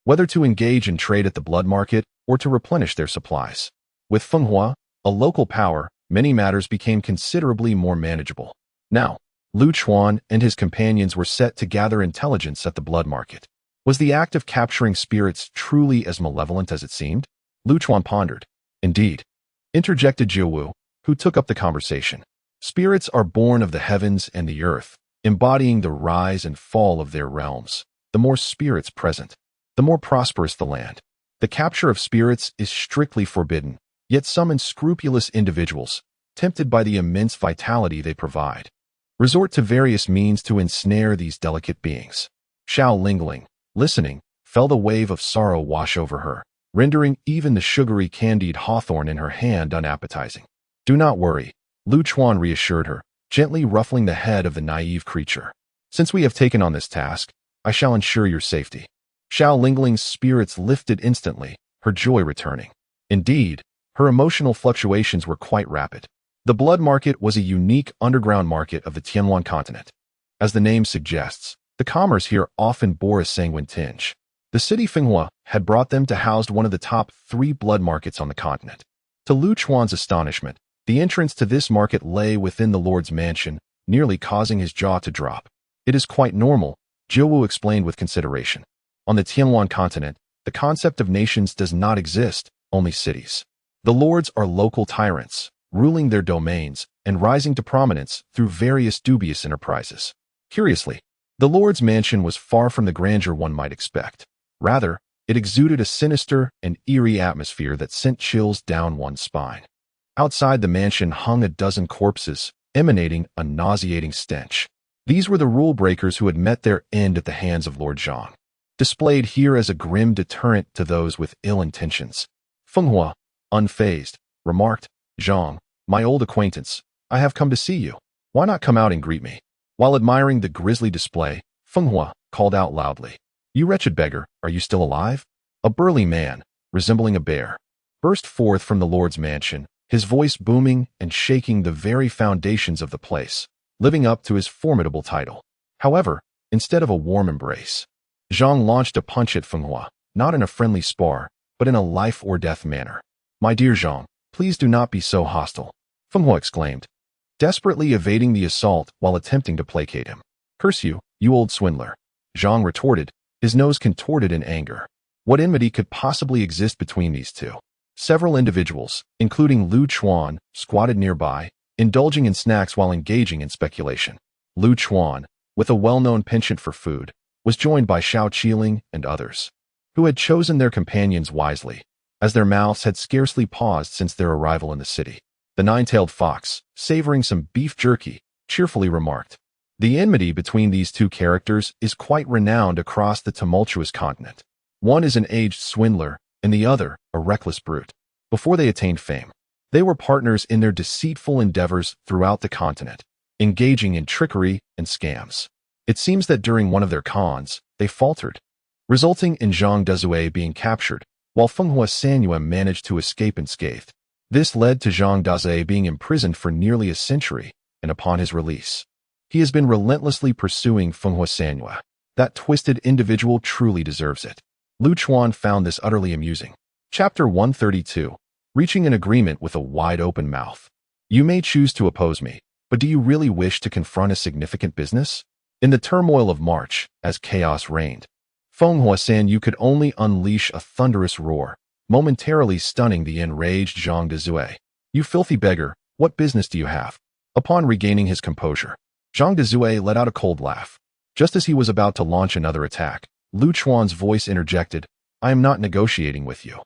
Speaker 1: whether to engage in trade at the blood market or to replenish their supplies. With Fenghua, a local power, many matters became considerably more manageable. Now, Lu Chuan and his companions were set to gather intelligence at the blood market. Was the act of capturing spirits truly as malevolent as it seemed? Lu Chuan pondered. "Indeed," interjected Jiawu, who took up the conversation. "Spirits are born of the heavens and the earth, embodying the rise and fall of their realms. The more spirits present, the more prosperous the land. The capture of spirits is strictly forbidden, yet some unscrupulous individuals, tempted by the immense vitality they provide, resort to various means to ensnare these delicate beings." Xiao Lingling, listening, felt a wave of sorrow wash over her, rendering even the sugary candied hawthorn in her hand unappetizing. "Do not worry," Lu Chuan reassured her, gently ruffling the head of the naive creature. "Since we have taken on this task, I shall ensure your safety." Xiao Lingling's spirits lifted instantly, her joy returning. Indeed, her emotional fluctuations were quite rapid. The blood market was a unique underground market of the Tianluan continent. As the name suggests, the commerce here often bore a sanguine tinge. The city Fenghua had brought them to house one of the top 3 blood markets on the continent. To Lu Chuan's astonishment, the entrance to this market lay within the Lord's mansion, nearly causing his jaw to drop. "It is quite normal," Jiawu explained with consideration. "On the Tianluan continent, the concept of nations does not exist, only cities. The lords are local tyrants, ruling their domains and rising to prominence through various dubious enterprises." Curiously, the Lord's mansion was far from the grandeur one might expect. Rather, it exuded a sinister and eerie atmosphere that sent chills down one's spine. Outside the mansion hung a dozen corpses, emanating a nauseating stench. These were the rule breakers who had met their end at the hands of Lord Zhang, displayed here as a grim deterrent to those with ill intentions. Feng Hua, unfazed, remarked, "Zhang, my old acquaintance, I have come to see you. Why not come out and greet me?" While admiring the grisly display, Feng Hua called out loudly, "You wretched beggar, are you still alive?" A burly man, resembling a bear, burst forth from the Lord's mansion, his voice booming and shaking the very foundations of the place, living up to his formidable title. However, instead of a warm embrace, Zhang launched a punch at Feng Hua, not in a friendly spar, but in a life-or-death manner. "My dear Zhang, please do not be so hostile," Feng Hua exclaimed, desperately evading the assault while attempting to placate him. "Curse you, you old swindler," Zhang retorted, his nose contorted in anger. What enmity could possibly exist between these two? Several individuals, including Lu Chuan, squatted nearby, indulging in snacks while engaging in speculation. Lu Chuan, with a well-known penchant for food, was joined by Xiao Qiling and others, who had chosen their companions wisely, as their mouths had scarcely paused since their arrival in the city. The nine-tailed fox, savoring some beef jerky, cheerfully remarked, "The enmity between these two characters is quite renowned across the tumultuous continent. One is an aged swindler, and the other a reckless brute. Before they attained fame, they were partners in their deceitful endeavors throughout the continent, engaging in trickery and scams. It seems that during one of their cons, they faltered, resulting in Zhang Dezue being captured, while Feng Hua Sanyue managed to escape unscathed. This led to Zhang Dezue being imprisoned for nearly a century, and upon his release, he has been relentlessly pursuing Feng Hua Sanyue. That twisted individual truly deserves it." Lu Chuan found this utterly amusing. Chapter 132. Reaching an agreement with a wide-open mouth. "You may choose to oppose me, but do you really wish to confront a significant business?" In the turmoil of March, as chaos reigned, Feng Hua Sanyue could only unleash a thunderous roar, momentarily stunning the enraged Zhang Dezue. "You filthy beggar, what business do you have?" Upon regaining his composure, Zhang Dezue let out a cold laugh. Just as he was about to launch another attack, Lu Chuan's voice interjected, "I am not negotiating with you.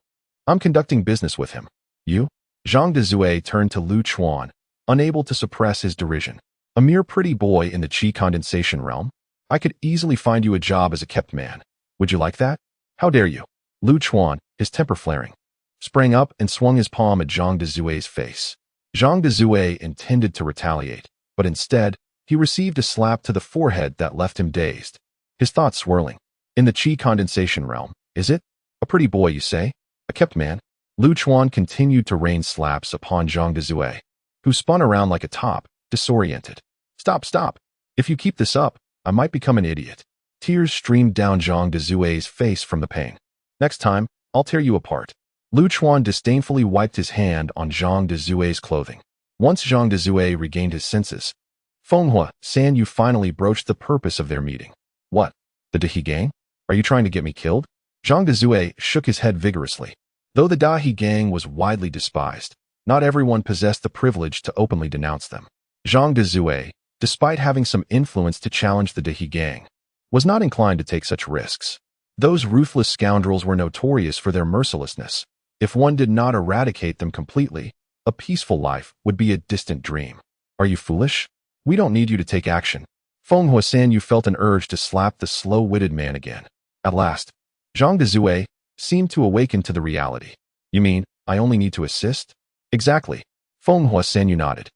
Speaker 1: I'm conducting business with him." "You?" Zhang Dezue turned to Lu Chuan, unable to suppress his derision. "A mere pretty boy in the qi condensation realm? I could easily find you a job as a kept man. Would you like that? How dare you?" Lu Chuan, his temper flaring, sprang up and swung his palm at Zhang Dezue's face. Zhang Dezue intended to retaliate, but instead, he received a slap to the forehead that left him dazed, his thoughts swirling. "In the qi condensation realm, is it? A pretty boy, you say? A kept man?" Lu Chuan continued to rain slaps upon Zhang Dezue, who spun around like a top, disoriented. "Stop, stop. If you keep this up, I might become an idiot." Tears streamed down Zhang Dezue's face from the pain. "Next time, I'll tear you apart." Lu Chuan disdainfully wiped his hand on Zhang Dezue's clothing. Once Zhang Dezue regained his senses, Feng Hua Sanyue finally broached the purpose of their meeting. "What? The Dahe gang? Are you trying to get me killed?" Zhang Dezue shook his head vigorously. Though the Dahe gang was widely despised, not everyone possessed the privilege to openly denounce them. Zhang Dezue, despite having some influence to challenge the Dahe gang, was not inclined to take such risks. Those ruthless scoundrels were notorious for their mercilessness. If one did not eradicate them completely, a peaceful life would be a distant dream. "Are you foolish? We don't need you to take action." Feng Hua Sanyue felt an urge to slap the slow-witted man again. At last, Zhang Dezue seemed to awaken to the reality. "You mean, I only need to assist?" "Exactly." Feng Hua Sanyue nodded.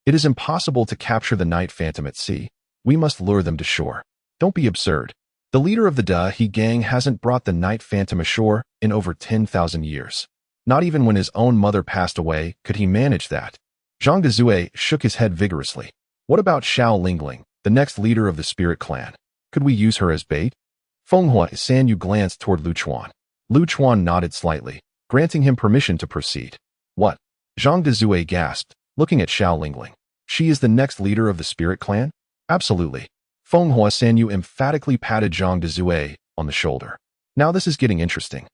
Speaker 1: "It is impossible to capture the Night Phantom at sea. We must lure them to shore." "Don't be absurd. The leader of the Dahe gang hasn't brought the Night Phantom ashore in over 10,000 years. Not even when his own mother passed away could he manage that." Zhang Dezue shook his head vigorously. "What about Xiao Lingling, the next leader of the Spirit Clan? Could we use her as bait?" Feng Hua Sanyue glanced toward Lu Chuan. Lu Chuan nodded slightly, granting him permission to proceed. "What?" Zhang Dezue gasped, looking at Xiao Lingling. "She is the next leader of the Spirit Clan?" "Absolutely." Feng Hua Sanyue emphatically patted Zhang Dezue on the shoulder. "Now this is getting interesting."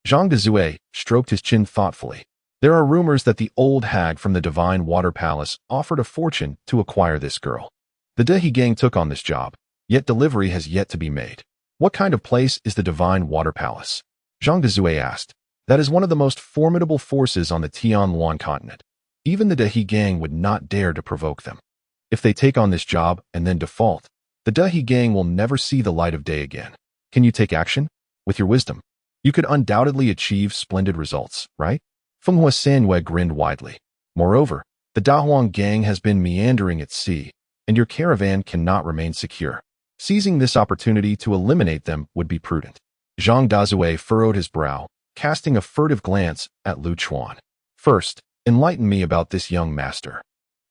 Speaker 1: Zhang Dezue stroked his chin thoughtfully. "There are rumors that the old hag from the Divine Water Palace offered a fortune to acquire this girl. The Dahe gang took on this job, yet delivery has yet to be made." "What kind of place is the Divine Water Palace?" Zhang Dezue asked. "That is one of the most formidable forces on the Tianluan continent. Even the Dahe gang would not dare to provoke them. If they take on this job and then default, The Dehi gang will never see the light of day again. Can you take action? With your wisdom, you could undoubtedly achieve splendid results, right? Fenghua Sanyue grinned widely. Moreover, the Dahuang gang has been meandering at sea, and your caravan cannot remain secure. Seizing this opportunity to eliminate them would be prudent. Zhang Dazue furrowed his brow, casting a furtive glance at Lu Chuan. First, enlighten me about this young master.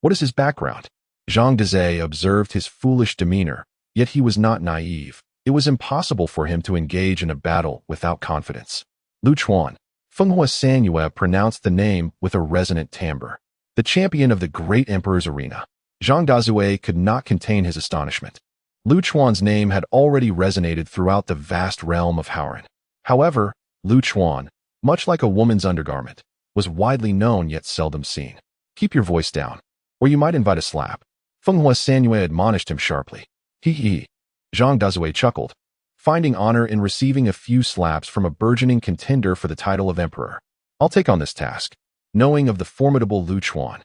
Speaker 1: What is his background? Zhang Dazue observed his foolish demeanor, yet he was not naive. It was impossible for him to engage in a battle without confidence. Lu Chuan. Fenghua Sanyue pronounced the name with a resonant timbre. The champion of the great emperor's arena. Zhang Dazue could not contain his astonishment. Lu Chuan's name had already resonated throughout the vast realm of Haoran. However, Lu Chuan, much like a woman's undergarment, was widely known yet seldom seen. Keep your voice down, or you might invite a slap. Fenghua Sanyue admonished him sharply. He. Zhang Dazue chuckled, finding honor in receiving a few slaps from a burgeoning contender for the title of emperor. I'll take on this task, knowing of the formidable Lu Chuan.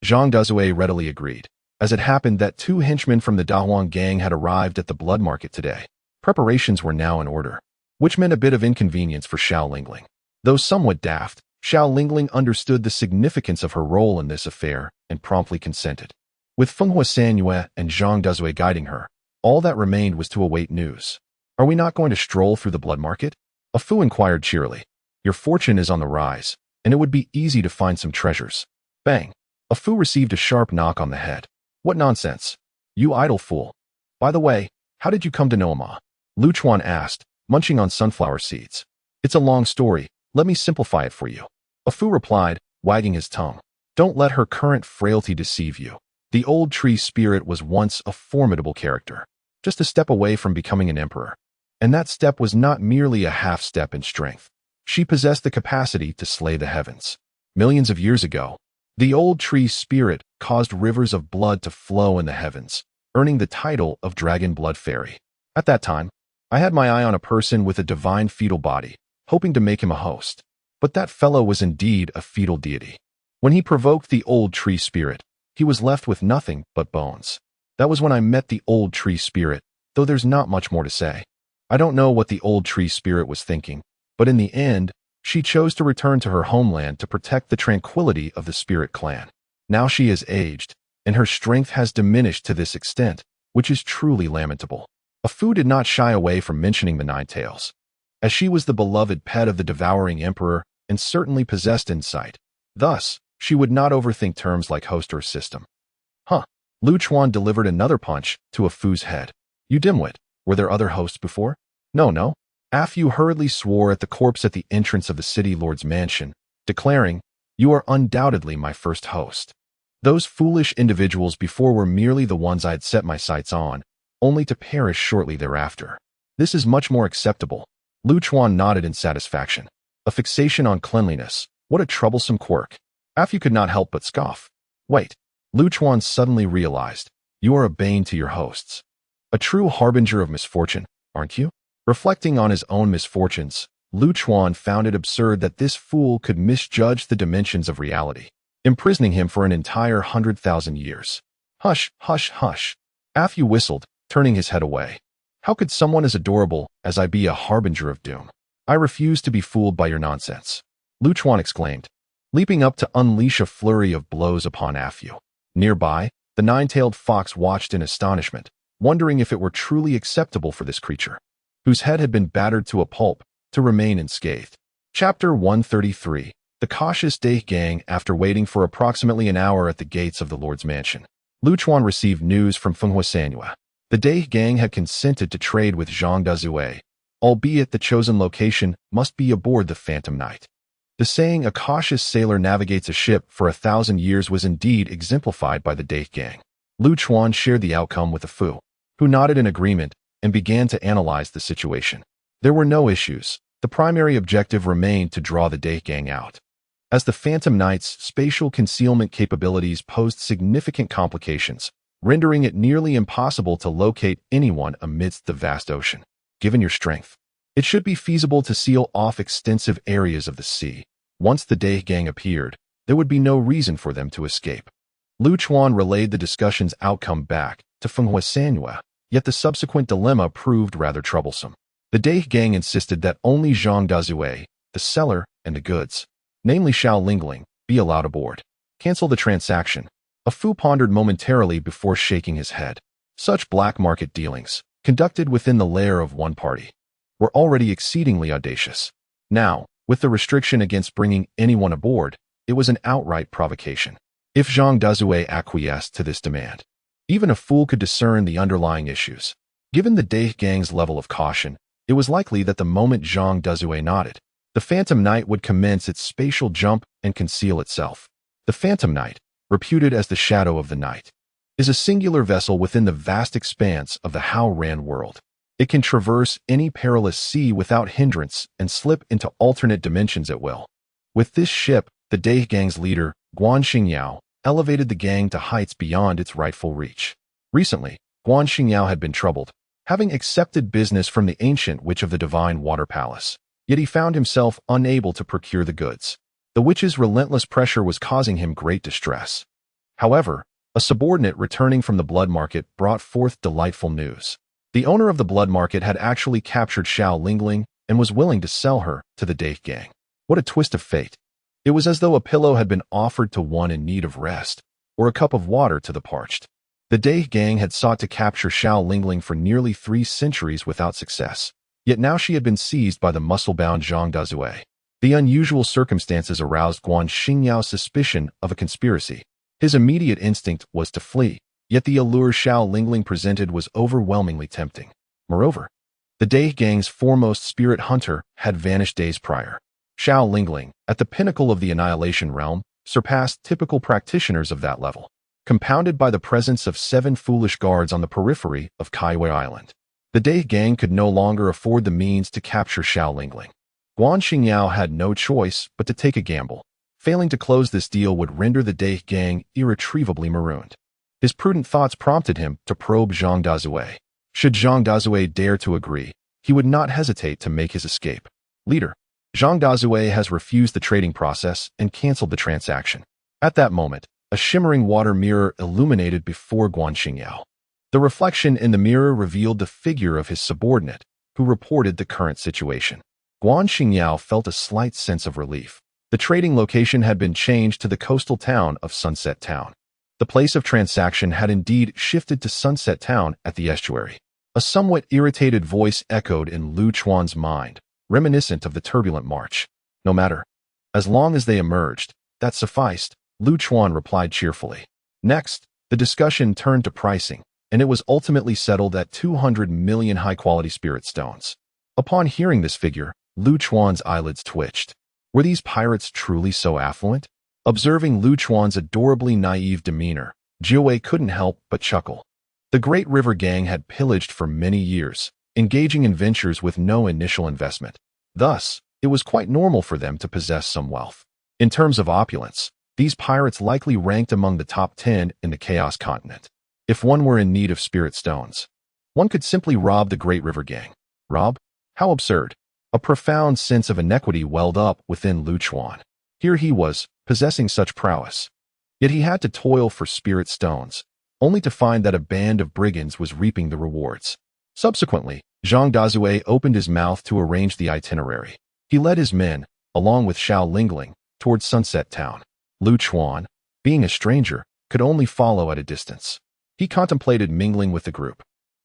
Speaker 1: Zhang Dazue readily agreed. As it happened that 2 henchmen from the Dahuang gang had arrived at the blood market today, preparations were now in order, which meant a bit of inconvenience for Xiao Lingling. Though somewhat daft, Xiao Lingling understood the significance of her role in this affair and promptly consented. With Fenghua Sanyue and Zhang Dazue guiding her, all that remained was to await news. Are we not going to stroll through the blood market? A Fu inquired cheerily. Your fortune is on the rise, and it would be easy to find some treasures. Bang! A Fu received a sharp knock on the head. What nonsense! You idle fool! By the way, how did you come to know Ma? Lu Chuan asked, munching on sunflower seeds. It's a long story, let me simplify it for you. A Fu replied, wagging his tongue. Don't let her current frailty deceive you. The old tree spirit was once a formidable character, just a step away from becoming an emperor. And that step was not merely a half step in strength. She possessed the capacity to slay the heavens. Millions of years ago, the old tree spirit caused rivers of blood to flow in the heavens, earning the title of Dragon Blood Fairy. At that time, I had my eye on a person with a divine fetal body, hoping to make him a host. But that fellow was indeed a fetal deity. When he provoked the old tree spirit, he was left with nothing but bones. That was when I met the old tree spirit, though there's not much more to say. I don't know what the old tree spirit was thinking, but in the end, she chose to return to her homeland to protect the tranquility of the spirit clan. Now she is aged, and her strength has diminished to this extent, which is truly lamentable. A Fu did not shy away from mentioning the Nine Tails, as she was the beloved pet of the devouring emperor and certainly possessed insight. Thus, she would not overthink terms like host or system. Huh. Lu Chuan delivered another punch to A Fu's head. You dimwit, were there other hosts before? No. A Fu hurriedly swore at the corpse at the entrance of the city lord's mansion, declaring, You are undoubtedly my first host. Those foolish individuals before were merely the ones I had set my sights on, only to perish shortly thereafter. This is much more acceptable. Lu Chuan nodded in satisfaction. A fixation on cleanliness, what a troublesome quirk. A Fu could not help but scoff. Wait, Lu Chuan suddenly realized, you are a bane to your hosts. A true harbinger of misfortune, aren't you? Reflecting on his own misfortunes, Lu Chuan found it absurd that this fool could misjudge the dimensions of reality, imprisoning him for an entire 100,000 years. Hush. A Fu whistled, turning his head away. How could someone as adorable as I be a harbinger of doom? I refuse to be fooled by your nonsense. Lu Chuan exclaimed, leaping up to unleash a flurry of blows upon A Fu. Nearby, the nine-tailed fox watched in astonishment, wondering if it were truly acceptable for this creature, whose head had been battered to a pulp, to remain unscathed. Chapter 133. The cautious Dai gang. After waiting for approximately an hour at the gates of the Lord's mansion, Lu Chuan received news from Fenghua Sanyue. The Dai gang had consented to trade with Zhang Dazue, albeit the chosen location must be aboard the Phantom Knight. The saying, a cautious sailor navigates a ship for 1,000 years, was indeed exemplified by the Dai gang. Lu Chuan shared the outcome with A Fu, who nodded in agreement and began to analyze the situation. There were no issues. The primary objective remained to draw the Dai gang out, as the Phantom Knight's spatial concealment capabilities posed significant complications, rendering it nearly impossible to locate anyone amidst the vast ocean. Given your strength, it should be feasible to seal off extensive areas of the sea. Once the Dai gang appeared, there would be no reason for them to escape. Lu Chuan relayed the discussion's outcome back to Fenghua Sanyue, Yet the subsequent dilemma proved rather troublesome. The Dai gang insisted that only Zhang Dazue, the seller, and the goods, namely Xiao Lingling, be allowed aboard. Cancel the transaction. A Fu pondered momentarily before shaking his head. Such black market dealings, conducted within the lair of one party, were already exceedingly audacious. Now, with the restriction against bringing anyone aboard, it was an outright provocation. If Zhang Dazue acquiesced to this demand, even a fool could discern the underlying issues. Given the Dai gang's level of caution, it was likely that the moment Zhang Dazue nodded, the Phantom Knight would commence its spatial jump and conceal itself. The Phantom Knight, reputed as the shadow of the night, is a singular vessel within the vast expanse of the Hao-Ran world. It can traverse any perilous sea without hindrance and slip into alternate dimensions at will. With this ship, the Dai gang's leader, Guan Xingyao, elevated the gang to heights beyond its rightful reach. Recently, Guan Xingyao had been troubled, having accepted business from the ancient witch of the Divine Water Palace. Yet he found himself unable to procure the goods. The witch's relentless pressure was causing him great distress. However, a subordinate returning from the blood market brought forth delightful news. The owner of the blood market had actually captured Xiao Lingling and was willing to sell her to the Dai gang. What a twist of fate. It was as though a pillow had been offered to one in need of rest, or a cup of water to the parched. The Dai gang had sought to capture Xiao Lingling for nearly 3 centuries without success, yet now she had been seized by the muscle-bound Zhang Dazue. The unusual circumstances aroused Guan Xingyao's suspicion of a conspiracy. His immediate instinct was to flee, yet the allure Xiao Lingling presented was overwhelmingly tempting. Moreover, the Dai gang's foremost spirit hunter had vanished days prior. Xiao Lingling, at the pinnacle of the Annihilation realm, surpassed typical practitioners of that level, compounded by the presence of 7 foolish guards on the periphery of Kaiwei Island. The Dai gang could no longer afford the means to capture Xiao Lingling. Guan Xingyao had no choice but to take a gamble. Failing to close this deal would render the Dai gang irretrievably marooned. His prudent thoughts prompted him to probe Zhang Dazue. Should Zhang Dazue dare to agree, he would not hesitate to make his escape. Leader, Zhang Dazue has refused the trading process and canceled the transaction. At that moment, a shimmering water mirror illuminated before Guan Xingyao. The reflection in the mirror revealed the figure of his subordinate, who reported the current situation. Guan Xingyao felt a slight sense of relief. The trading location had been changed to the coastal town of Sunset Town. The place of transaction had indeed shifted to Sunset Town at the estuary. A somewhat irritated voice echoed in Lu Chuan's mind, reminiscent of the turbulent march. No matter. As long as they emerged, that sufficed, Lu Chuan replied cheerfully. Next, the discussion turned to pricing, and it was ultimately settled at 200 million high-quality spirit stones. Upon hearing this figure, Lu Chuan's eyelids twitched. Were these pirates truly so affluent? Observing Lu Chuan's adorably naive demeanor, Jiawei couldn't help but chuckle. The Great River Gang had pillaged for many years, engaging in ventures with no initial investment. Thus, it was quite normal for them to possess some wealth. In terms of opulence, these pirates likely ranked among the top 10 in the Chaos Continent. If one were in need of spirit stones, one could simply rob the Great River Gang. Rob? How absurd. A profound sense of inequity welled up within Lu Chuan. Here he was, possessing such prowess. Yet he had to toil for spirit stones, only to find that a band of brigands was reaping the rewards. Subsequently, Zhang Dazue opened his mouth to arrange the itinerary. He led his men, along with Xiao Lingling, towards Sunset Town. Lu Chuan, being a stranger, could only follow at a distance. He contemplated mingling with the group,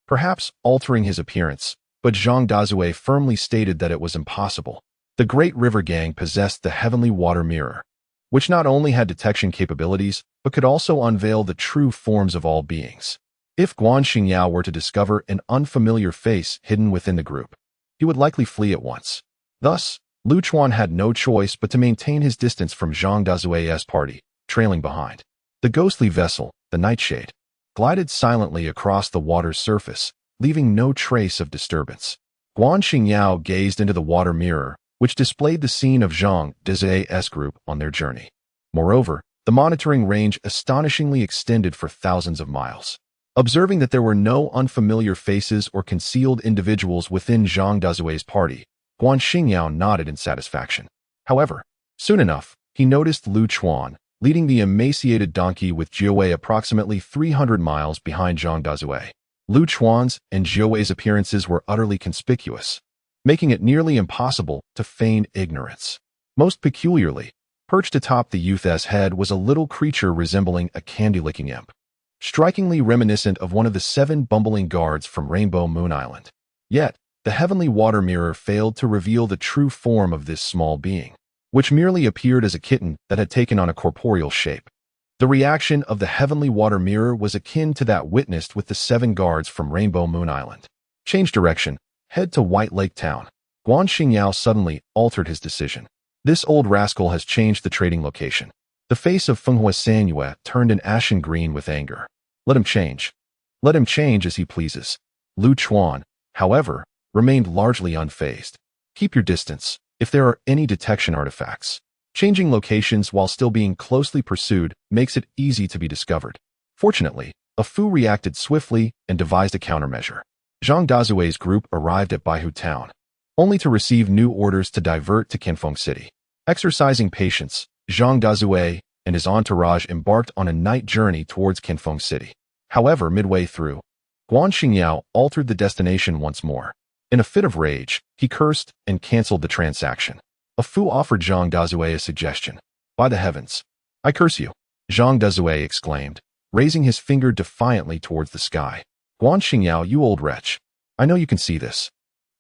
Speaker 1: perhaps altering his appearance, but Zhang Dazue firmly stated that it was impossible. The Great River Gang possessed the Heavenly Water Mirror, which not only had detection capabilities, but could also unveil the true forms of all beings. If Guan Xingyao were to discover an unfamiliar face hidden within the group, he would likely flee at once. Thus, Lu Chuan had no choice but to maintain his distance from Zhang Dazue's party, trailing behind. The ghostly vessel, the Nightshade, glided silently across the water's surface, leaving no trace of disturbance. Guan Xingyao gazed into the water mirror, which displayed the scene of Zhang Dazue's group on their journey. Moreover, the monitoring range astonishingly extended for thousands of miles. Observing that there were no unfamiliar faces or concealed individuals within Zhang Dazue's party, Guan Xingyao nodded in satisfaction. However, soon enough, he noticed Lu Chuan, leading the emaciated donkey with Jiawei approximately 300 miles behind Zhang Dazue. Lu Chuan's and Jiuwei's appearances were utterly conspicuous, making it nearly impossible to feign ignorance. Most peculiarly, perched atop the youth's head was a little creature resembling a candy-licking imp, strikingly reminiscent of one of the 7 bumbling guards from Rainbow Moon Island. Yet, the heavenly water mirror failed to reveal the true form of this small being, which merely appeared as a kitten that had taken on a corporeal shape. The reaction of the heavenly water mirror was akin to that witnessed with the 7 guards from Rainbow Moon Island. Change direction. Head to White Lake Town. Guan Xingyao suddenly altered his decision. This old rascal has changed the trading location. The face of Fenghua Sanyue turned an ashen green with anger. Let him change. Let him change as he pleases. Lu Chuan, however, remained largely unfazed. Keep your distance, if there are any detection artifacts. Changing locations while still being closely pursued makes it easy to be discovered. Fortunately, a Fu reacted swiftly and devised a countermeasure. Zhang Dazue's group arrived at Baihu Town, only to receive new orders to divert to Canfeng City. Exercising patience, Zhang Dazue and his entourage embarked on a night journey towards Canfeng City. However, midway through, Guan Xingyao altered the destination once more. In a fit of rage, he cursed and cancelled the transaction. A Fu offered Zhang Dazue a suggestion. By the heavens, I curse you, Zhang Dazue exclaimed, raising his finger defiantly towards the sky. Guan Xingyao, you old wretch. I know you can see this.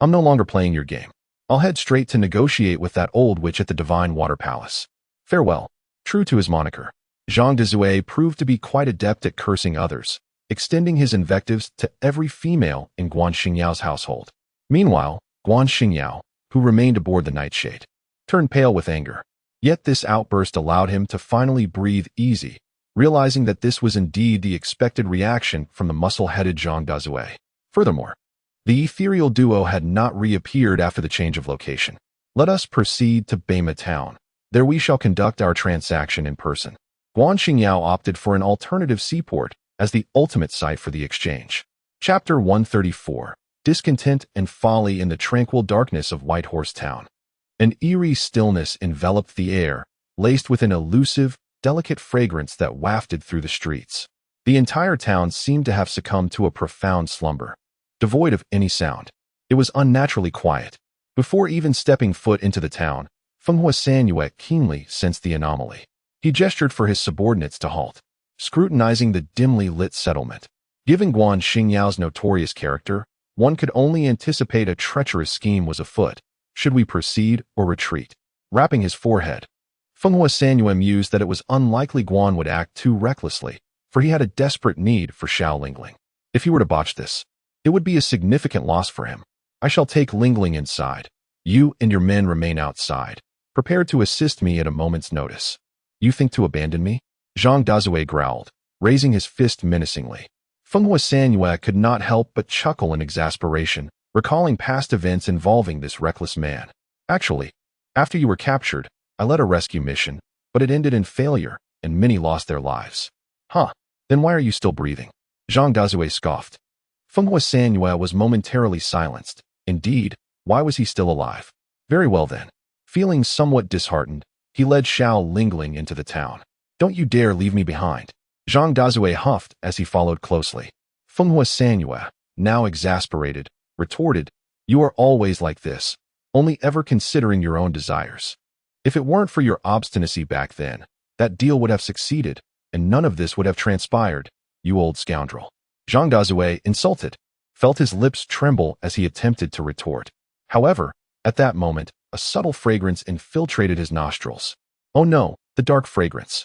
Speaker 1: I'm no longer playing your game. I'll head straight to negotiate with that old witch at the Divine Water Palace. Farewell. True to his moniker, Zhang Dazue proved to be quite adept at cursing others, extending his invectives to every female in Guan Xingyao's household. Meanwhile, Guan Xingyao, who remained aboard the Nightshade, turned pale with anger. Yet this outburst allowed him to finally breathe easy, realizing that this was indeed the expected reaction from the muscle-headed Zhang Dazue. Furthermore, the ethereal duo had not reappeared after the change of location. Let us proceed to Beima Town. There we shall conduct our transaction in person. Guan Xingyao opted for an alternative seaport as the ultimate site for the exchange. Chapter 134. Discontent and folly in the tranquil darkness of Whitehorse Town. An eerie stillness enveloped the air, laced with an elusive, delicate fragrance that wafted through the streets. The entire town seemed to have succumbed to a profound slumber, devoid of any sound. It was unnaturally quiet. Before even stepping foot into the town, Fenghua Sanyue keenly sensed the anomaly. He gestured for his subordinates to halt, scrutinizing the dimly lit settlement. Given Guan Xingyao's notorious character, one could only anticipate a treacherous scheme was afoot. Should we proceed or retreat? Rapping his forehead, Fenghua Sanyue mused that it was unlikely Guan would act too recklessly, for he had a desperate need for Xiao Lingling. If he were to botch this, it would be a significant loss for him. I shall take Lingling inside. You and your men remain outside, prepared to assist me at a moment's notice. You think to abandon me? Zhang Dazue growled, raising his fist menacingly. Fenghua Sanyue could not help but chuckle in exasperation, recalling past events involving this reckless man. Actually, after you were captured, I led a rescue mission, but it ended in failure, and many lost their lives. Huh, then why are you still breathing? Zhang Dazue scoffed. Fenghua Sanyue was momentarily silenced. Indeed, why was he still alive? Very well then. Feeling somewhat disheartened, he led Xiao Lingling into the town. Don't you dare leave me behind. Zhang Dazue huffed as he followed closely. Fenghua Sanyue, now exasperated, retorted, You are always like this, only ever considering your own desires. If it weren't for your obstinacy back then, that deal would have succeeded, and none of this would have transpired, you old scoundrel. Zhang Dazue, insulted, felt his lips tremble as he attempted to retort. However, at that moment, a subtle fragrance infiltrated his nostrils. Oh no, the dark fragrance.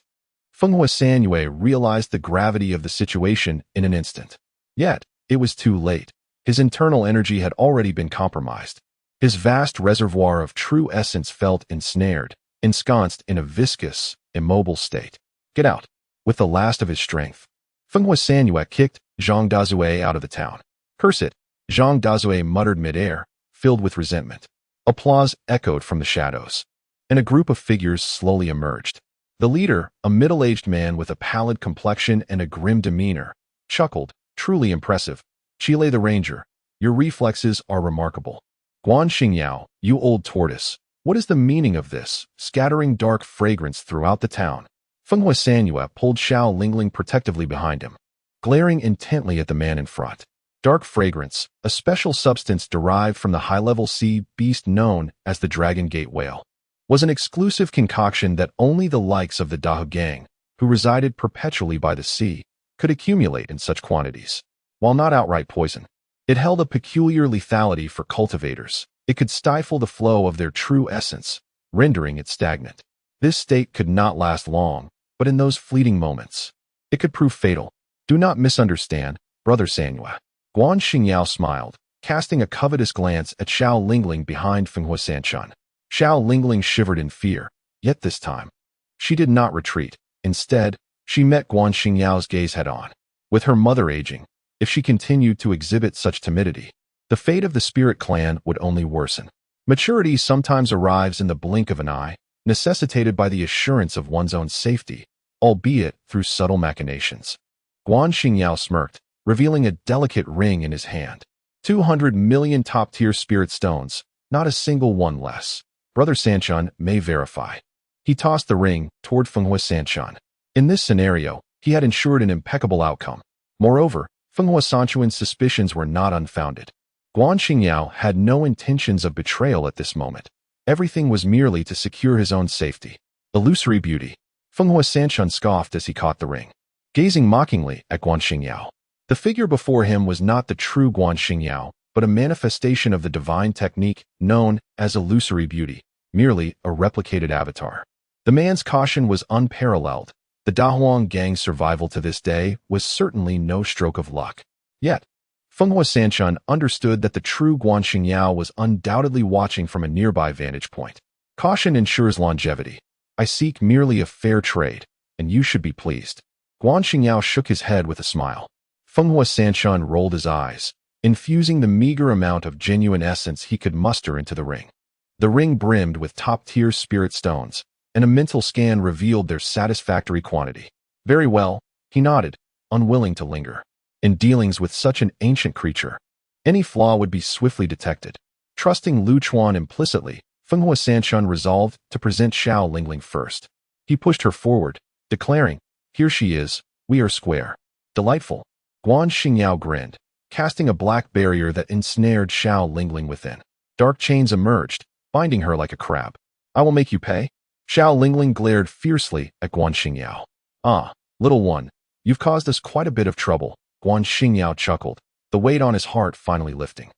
Speaker 1: Fenghua Sanyue realized the gravity of the situation in an instant. Yet, it was too late. His internal energy had already been compromised. His vast reservoir of true essence felt ensnared, ensconced in a viscous, immobile state. Get out. With the last of his strength, Fenghua Sanyue kicked Zhang Dazue out of the town. Curse it, Zhang Dazue muttered midair, filled with resentment. Applause echoed from the shadows, and a group of figures slowly emerged. The leader, a middle-aged man with a pallid complexion and a grim demeanor, chuckled, truly impressive. Chile the Ranger, your reflexes are remarkable. Guan Xingyao, you old tortoise, what is the meaning of this, scattering dark fragrance throughout the town? Fenghua Sanyue pulled Xiao Lingling protectively behind him, glaring intently at the man in front. Dark fragrance, a special substance derived from the high-level sea beast known as the Dragon Gate whale, was an exclusive concoction that only the likes of the Dahu gang, who resided perpetually by the sea, could accumulate in such quantities. While not outright poison, it held a peculiar lethality for cultivators. It could stifle the flow of their true essence, rendering it stagnant. This state could not last long, but in those fleeting moments, it could prove fatal. Do not misunderstand, Brother Sanyue. Guan Xingyao smiled, casting a covetous glance at Xiao Lingling behind Fenghua Sanchun. Xiao Lingling shivered in fear, yet this time, she did not retreat. Instead, she met Guan Xingyao's gaze head-on. With her mother aging, if she continued to exhibit such timidity, the fate of the spirit clan would only worsen. Maturity sometimes arrives in the blink of an eye, necessitated by the assurance of one's own safety, albeit through subtle machinations. Guan Xingyao smirked, revealing a delicate ring in his hand. 200 million top-tier spirit stones, not a single one less. Brother Sanchun may verify. He tossed the ring toward Fenghua Sanchun. In this scenario, he had ensured an impeccable outcome. Moreover, Fenghua Sanchun's suspicions were not unfounded. Guan Xingyao had no intentions of betrayal at this moment. Everything was merely to secure his own safety. Illusory beauty. Fenghua Sanchun scoffed as he caught the ring, gazing mockingly at Guan Xingyao. The figure before him was not the true Guan Xingyao, but a manifestation of the divine technique known as illusory beauty, merely a replicated avatar. The man's caution was unparalleled. The Dahuang gang's survival to this day was certainly no stroke of luck. Yet, Fenghua Sanchun understood that the true Guan Xingyao was undoubtedly watching from a nearby vantage point. Caution ensures longevity. I seek merely a fair trade, and you should be pleased. Guan Xingyao shook his head with a smile. Fenghua Sanchun rolled his eyes, infusing the meager amount of genuine essence he could muster into the ring. The ring brimmed with top-tier spirit stones, and a mental scan revealed their satisfactory quantity. Very well, he nodded, unwilling to linger. In dealings with such an ancient creature, any flaw would be swiftly detected. Trusting Lu Chuan implicitly, Fenghua Sanchun resolved to present Xiao Lingling first. He pushed her forward, declaring, "Here she is, we are square." Delightful. Guan Xingyao grinned, casting a black barrier that ensnared Xiao Lingling within. Dark chains emerged, binding her like a crab. "I will make you pay." Xiao Lingling glared fiercely at Guan Xingyao. "Ah, little one, you've caused us quite a bit of trouble." Guan Xingyao chuckled, the weight on his heart finally lifting.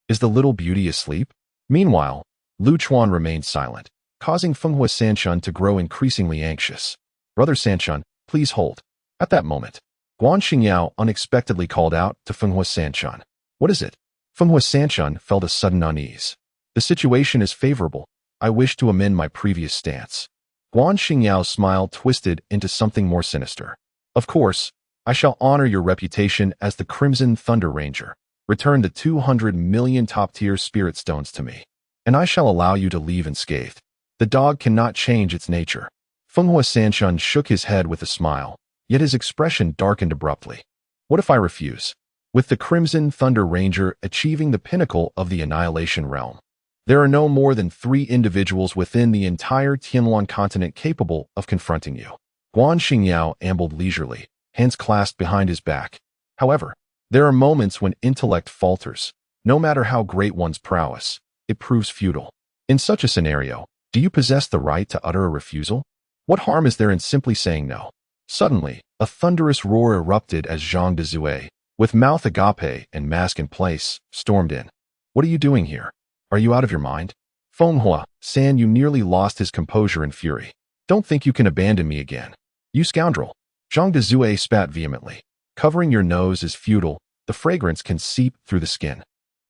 Speaker 1: Is the little beauty asleep? Meanwhile, Lu Chuan remained silent, causing Fenghua Sanchun to grow increasingly anxious. "Brother Sanchun, please hold." At that moment, Guan Xingyao unexpectedly called out to Fenghua Sanchun. "What is it?" Fenghua Sanchun felt a sudden unease. "The situation is favorable. I wish to amend my previous stance." Guan Xingyao's smile twisted into something more sinister. "Of course, I shall honor your reputation as the Crimson Thunder Ranger. Return the 200 million top-tier spirit stones to me, and I shall allow you to leave unscathed. The dog cannot change its nature." Fenghua Sanchun shook his head with a smile, yet his expression darkened abruptly. "What if I refuse?" With the Crimson Thunder Ranger achieving the pinnacle of the Annihilation realm, there are no more than 3 individuals within the entire Tianluan continent capable of confronting you. Guan Xingyao ambled leisurely, hands clasped behind his back. However, there are moments when intellect falters. No matter how great one's prowess, it proves futile. In such a scenario, do you possess the right to utter a refusal? What harm is there in simply saying no? Suddenly, a thunderous roar erupted as Zhang Dezue, with mouth agape and mask in place, stormed in. "What are you doing here? Are you out of your mind?" Fenghua San Yu nearly lost his composure in fury. "Don't think you can abandon me again. You scoundrel." Zhang Dezue spat vehemently. "Covering your nose is futile. The fragrance can seep through the skin."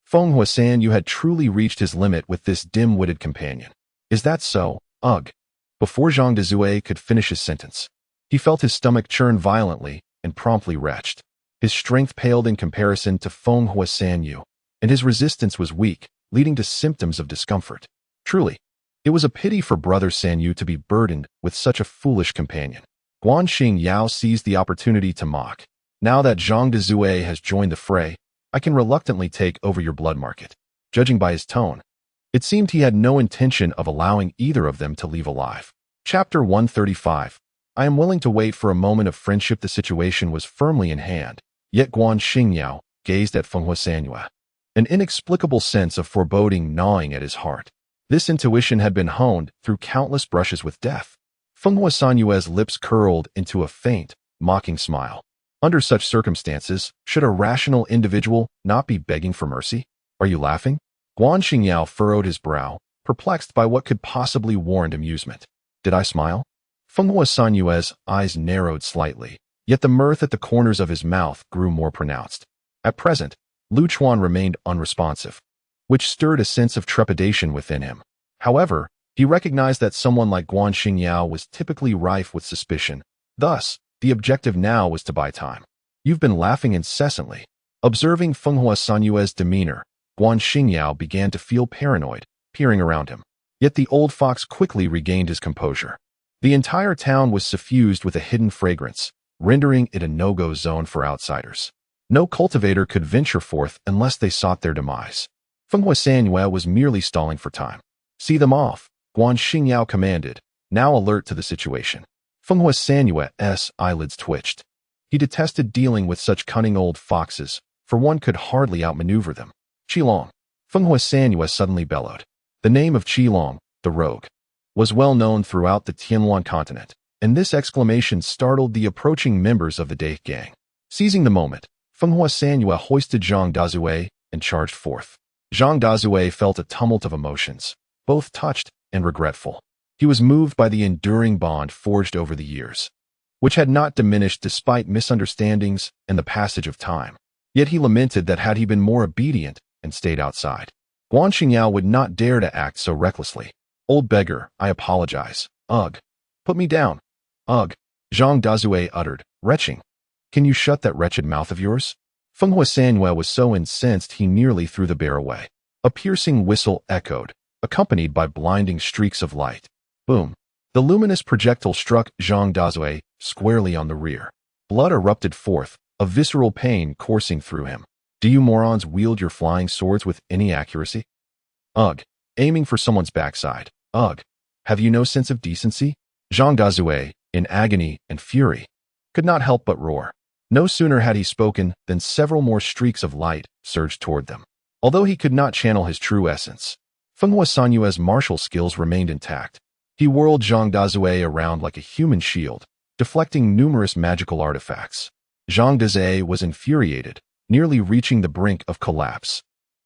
Speaker 1: Fenghua San Yu had truly reached his limit with this dim-witted companion. "Is that so? Ugh." Before Zhang Dezue could finish his sentence, he felt his stomach churn violently and promptly retched. His strength paled in comparison to Fenghua San Yu, and his resistance was weak, leading to symptoms of discomfort. Truly, it was a pity for Brother San Yu to be burdened with such a foolish companion. Guan Xingyao seized the opportunity to mock. "Now that Zhang Dezue has joined the fray, I can reluctantly take over your blood market." Judging by his tone, it seemed he had no intention of allowing either of them to leave alive. Chapter 135. I am willing to wait for a moment of friendship. The situation was firmly in hand, yet Guan Xingyao, gazed at Feng Huasanyue, an inexplicable sense of foreboding gnawing at his heart. This intuition had been honed through countless brushes with death. Feng Huasanyue's lips curled into a faint, mocking smile. Under such circumstances, should a rational individual not be begging for mercy? Are you laughing? Guan Xingyao furrowed his brow, perplexed by what could possibly warrant amusement. Did I smile? Feng Huasanyue's eyes narrowed slightly, yet the mirth at the corners of his mouth grew more pronounced. At present, Lu Chuan remained unresponsive, which stirred a sense of trepidation within him. However, he recognized that someone like Guan Xingyao was typically rife with suspicion. Thus, the objective now was to buy time. You've been laughing incessantly. Observing Feng Huasanyue's demeanor, Guan Xingyao began to feel paranoid, peering around him. Yet the old fox quickly regained his composure. The entire town was suffused with a hidden fragrance, rendering it a no-go zone for outsiders. No cultivator could venture forth unless they sought their demise. Feng Huasanyue was merely stalling for time. See them off, Guan Xingyao commanded, now alert to the situation. Feng Huasanyue's eyelids twitched. He detested dealing with such cunning old foxes, for one could hardly outmaneuver them. Qilong. Feng Huasanyue suddenly bellowed. The name of Qilong, the rogue, was well known throughout the Tianluan continent, and this exclamation startled the approaching members of the Dai gang. Seizing the moment, Feng Huasanyue hoisted Zhang Dazue and charged forth. Zhang Dazue felt a tumult of emotions, both touched and regretful. He was moved by the enduring bond forged over the years, which had not diminished despite misunderstandings and the passage of time. Yet he lamented that had he been more obedient and stayed outside, Guan Xingyao would not dare to act so recklessly. Old beggar, I apologize. Ugh. Put me down. Ugh. Zhang Dazue uttered, retching. Can you shut that wretched mouth of yours? Feng Huasanyue was so incensed he nearly threw the bear away. A piercing whistle echoed, accompanied by blinding streaks of light. Boom. The luminous projectile struck Zhang Dazue squarely on the rear. Blood erupted forth, a visceral pain coursing through him. Do you morons wield your flying swords with any accuracy? Ugh. Aiming for someone's backside. Ugh. Have you no sense of decency? Zhang Dazue, in agony and fury, could not help but roar. No sooner had he spoken than several more streaks of light surged toward them. Although he could not channel his true essence, Feng Huasanyue's martial skills remained intact. He whirled Zhang Dazue around like a human shield, deflecting numerous magical artifacts. Zhang Dazue was infuriated, nearly reaching the brink of collapse.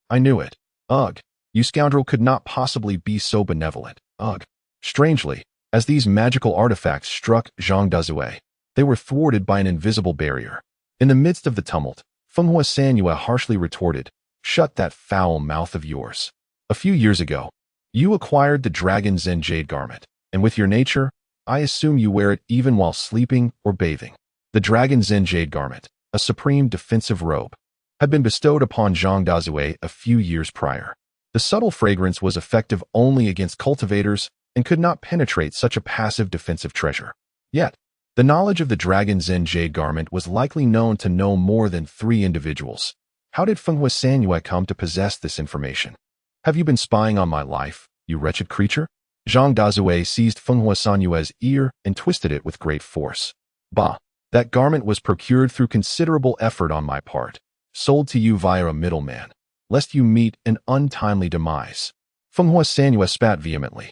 Speaker 1: I knew it. Ugh. You scoundrel could not possibly be so benevolent. Ugh. Strangely, as these magical artifacts struck Zhang Dazue, they were thwarted by an invisible barrier. In the midst of the tumult, Feng Huasanyue harshly retorted, shut that foul mouth of yours. A few years ago, you acquired the Dragon Zen Jade garment, and with your nature, I assume you wear it even while sleeping or bathing. The Dragon Zen Jade garment, a supreme defensive robe, had been bestowed upon Zhang Dazue a few years prior. The subtle fragrance was effective only against cultivators and could not penetrate such a passive defensive treasure. Yet, the knowledge of the Dragon Zen Jade garment was likely known to no more than 3 individuals. How did Feng Huasanyue come to possess this information? Have you been spying on my life, you wretched creature? Zhang Dazue seized Feng Huasanyue's ear and twisted it with great force. Bah! That garment was procured through considerable effort on my part, sold to you via a middleman, lest you meet an untimely demise. Feng Huasanyue spat vehemently,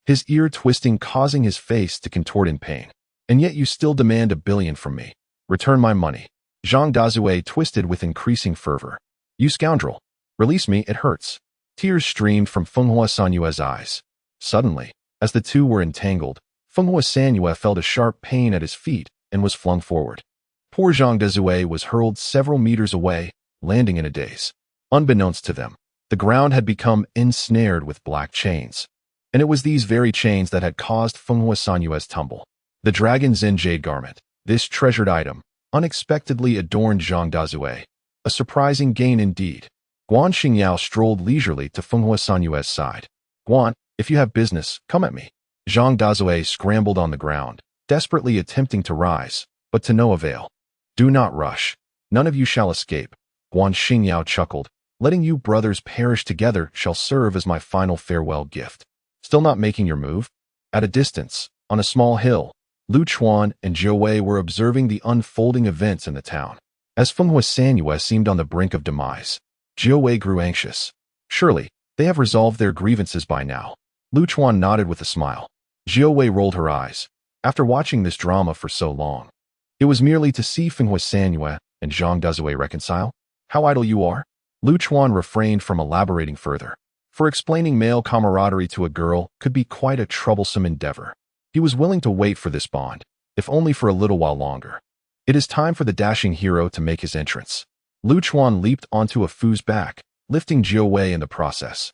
Speaker 1: his ear twisting causing his face to contort in pain. And yet you still demand $1 billion from me. Return my money. Zhang Dazue twisted with increasing fervor. You scoundrel. Release me, it hurts. Tears streamed from Feng Huasanyue's eyes. Suddenly, as the two were entangled, Feng Huasanyue felt a sharp pain at his feet and was flung forward. Poor Zhang Dazue was hurled several meters away, landing in a daze. Unbeknownst to them, the ground had become ensnared with black chains. And it was these very chains that had caused Feng Huasanyue's tumble. The Dragon Zen Jade garment, this treasured item, unexpectedly adorned Zhang Dazue. A surprising gain indeed. Guan Xingyao strolled leisurely to Feng Huasanyue's side. Guan, if you have business, come at me. Zhang Dazue scrambled on the ground, desperately attempting to rise, but to no avail. Do not rush. None of you shall escape. Guan Xingyao chuckled. Letting you brothers perish together shall serve as my final farewell gift. Still not making your move? At a distance, on a small hill, Lu Chuan and Jiu Wei were observing the unfolding events in the town. As Fenghua Sanyue seemed on the brink of demise, Jiao Wei grew anxious. Surely, they have resolved their grievances by now. Lu Chuan nodded with a smile. Jiao Wei rolled her eyes. After watching this drama for so long, it was merely to see Fenghua Sanyue and Zhang Dezue reconcile? How idle you are? Lu Chuan refrained from elaborating further, for explaining male camaraderie to a girl could be quite a troublesome endeavor. He was willing to wait for this bond, if only for a little while longer. It is time for the dashing hero to make his entrance. Lu Chuan leaped onto a Fu's back, lifting Jiao Wei in the process.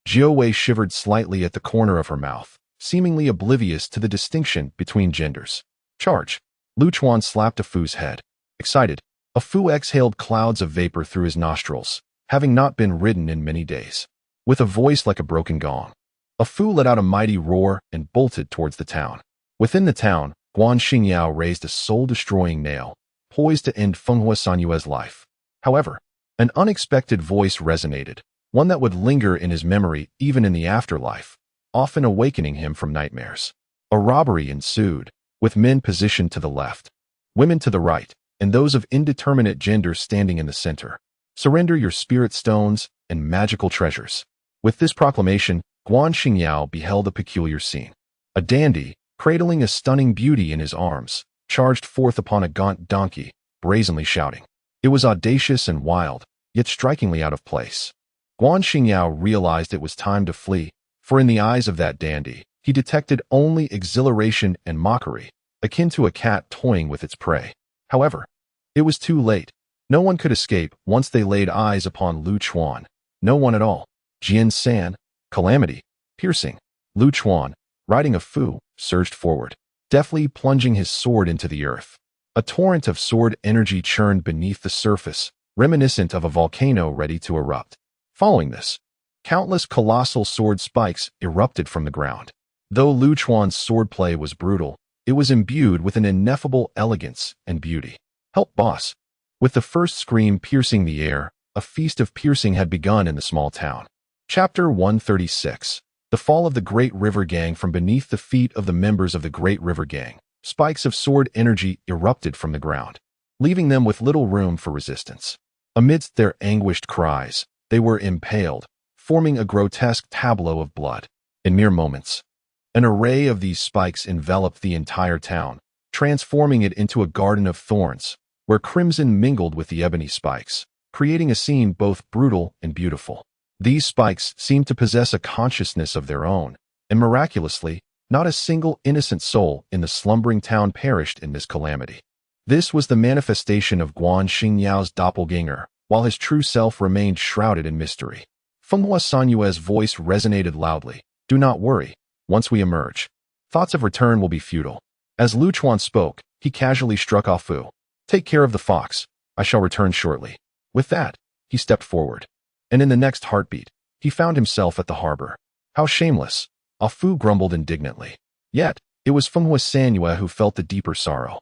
Speaker 1: Jiao Wei shivered slightly at the corner of her mouth, seemingly oblivious to the distinction between genders. Charge! Lu Chuan slapped a Fu's head. Excited, a Fu exhaled clouds of vapor through his nostrils, having not been ridden in many days. With a voice like a broken gong, a Fu let out a mighty roar and bolted towards the town. Within the town, Guan Xingyao raised a soul-destroying nail, poised to end Fenghua Sanyue's life. However, an unexpected voice resonated, one that would linger in his memory even in the afterlife, often awakening him from nightmares. A robbery ensued, with men positioned to the left, women to the right, and those of indeterminate gender standing in the center. Surrender your spirit stones and magical treasures. With this proclamation, Guan Xingyao beheld a peculiar scene. A dandy, cradling a stunning beauty in his arms, charged forth upon a gaunt donkey, brazenly shouting. It was audacious and wild, yet strikingly out of place. Guan Xingyao realized it was time to flee, for in the eyes of that dandy, he detected only exhilaration and mockery, akin to a cat toying with its prey. However, it was too late. No one could escape once they laid eyes upon Lu Chuan. No one at all. Jian San, calamity, piercing. Lu Chuan, riding a Fu, surged forward, deftly plunging his sword into the earth. A torrent of sword energy churned beneath the surface, reminiscent of a volcano ready to erupt. Following this, countless colossal sword spikes erupted from the ground. Though Lu Chuan's swordplay was brutal, it was imbued with an ineffable elegance and beauty. Help, boss! With the first scream piercing the air, a feast of piercing had begun in the small town. Chapter 136. The fall of the Great River Gang. From beneath the feet of the members of the Great River Gang, spikes of sword energy erupted from the ground, leaving them with little room for resistance. Amidst their anguished cries, they were impaled, forming a grotesque tableau of blood. In mere moments, an array of these spikes enveloped the entire town, transforming it into a garden of thorns, where crimson mingled with the ebony spikes, creating a scene both brutal and beautiful. These spikes seemed to possess a consciousness of their own, and miraculously, not a single innocent soul in the slumbering town perished in this calamity. This was the manifestation of Guan Xingyao's doppelganger, while his true self remained shrouded in mystery. Fenghua Sanyue's voice resonated loudly. Do not worry. Once we emerge, thoughts of return will be futile. As Lu Chuan spoke, he casually struck off Fu. Take care of the fox. I shall return shortly. With that, he stepped forward. And in the next heartbeat, he found himself at the harbor. How shameless! Ah Fu grumbled indignantly. Yet, it was Fenghua Sanyue who felt the deeper sorrow.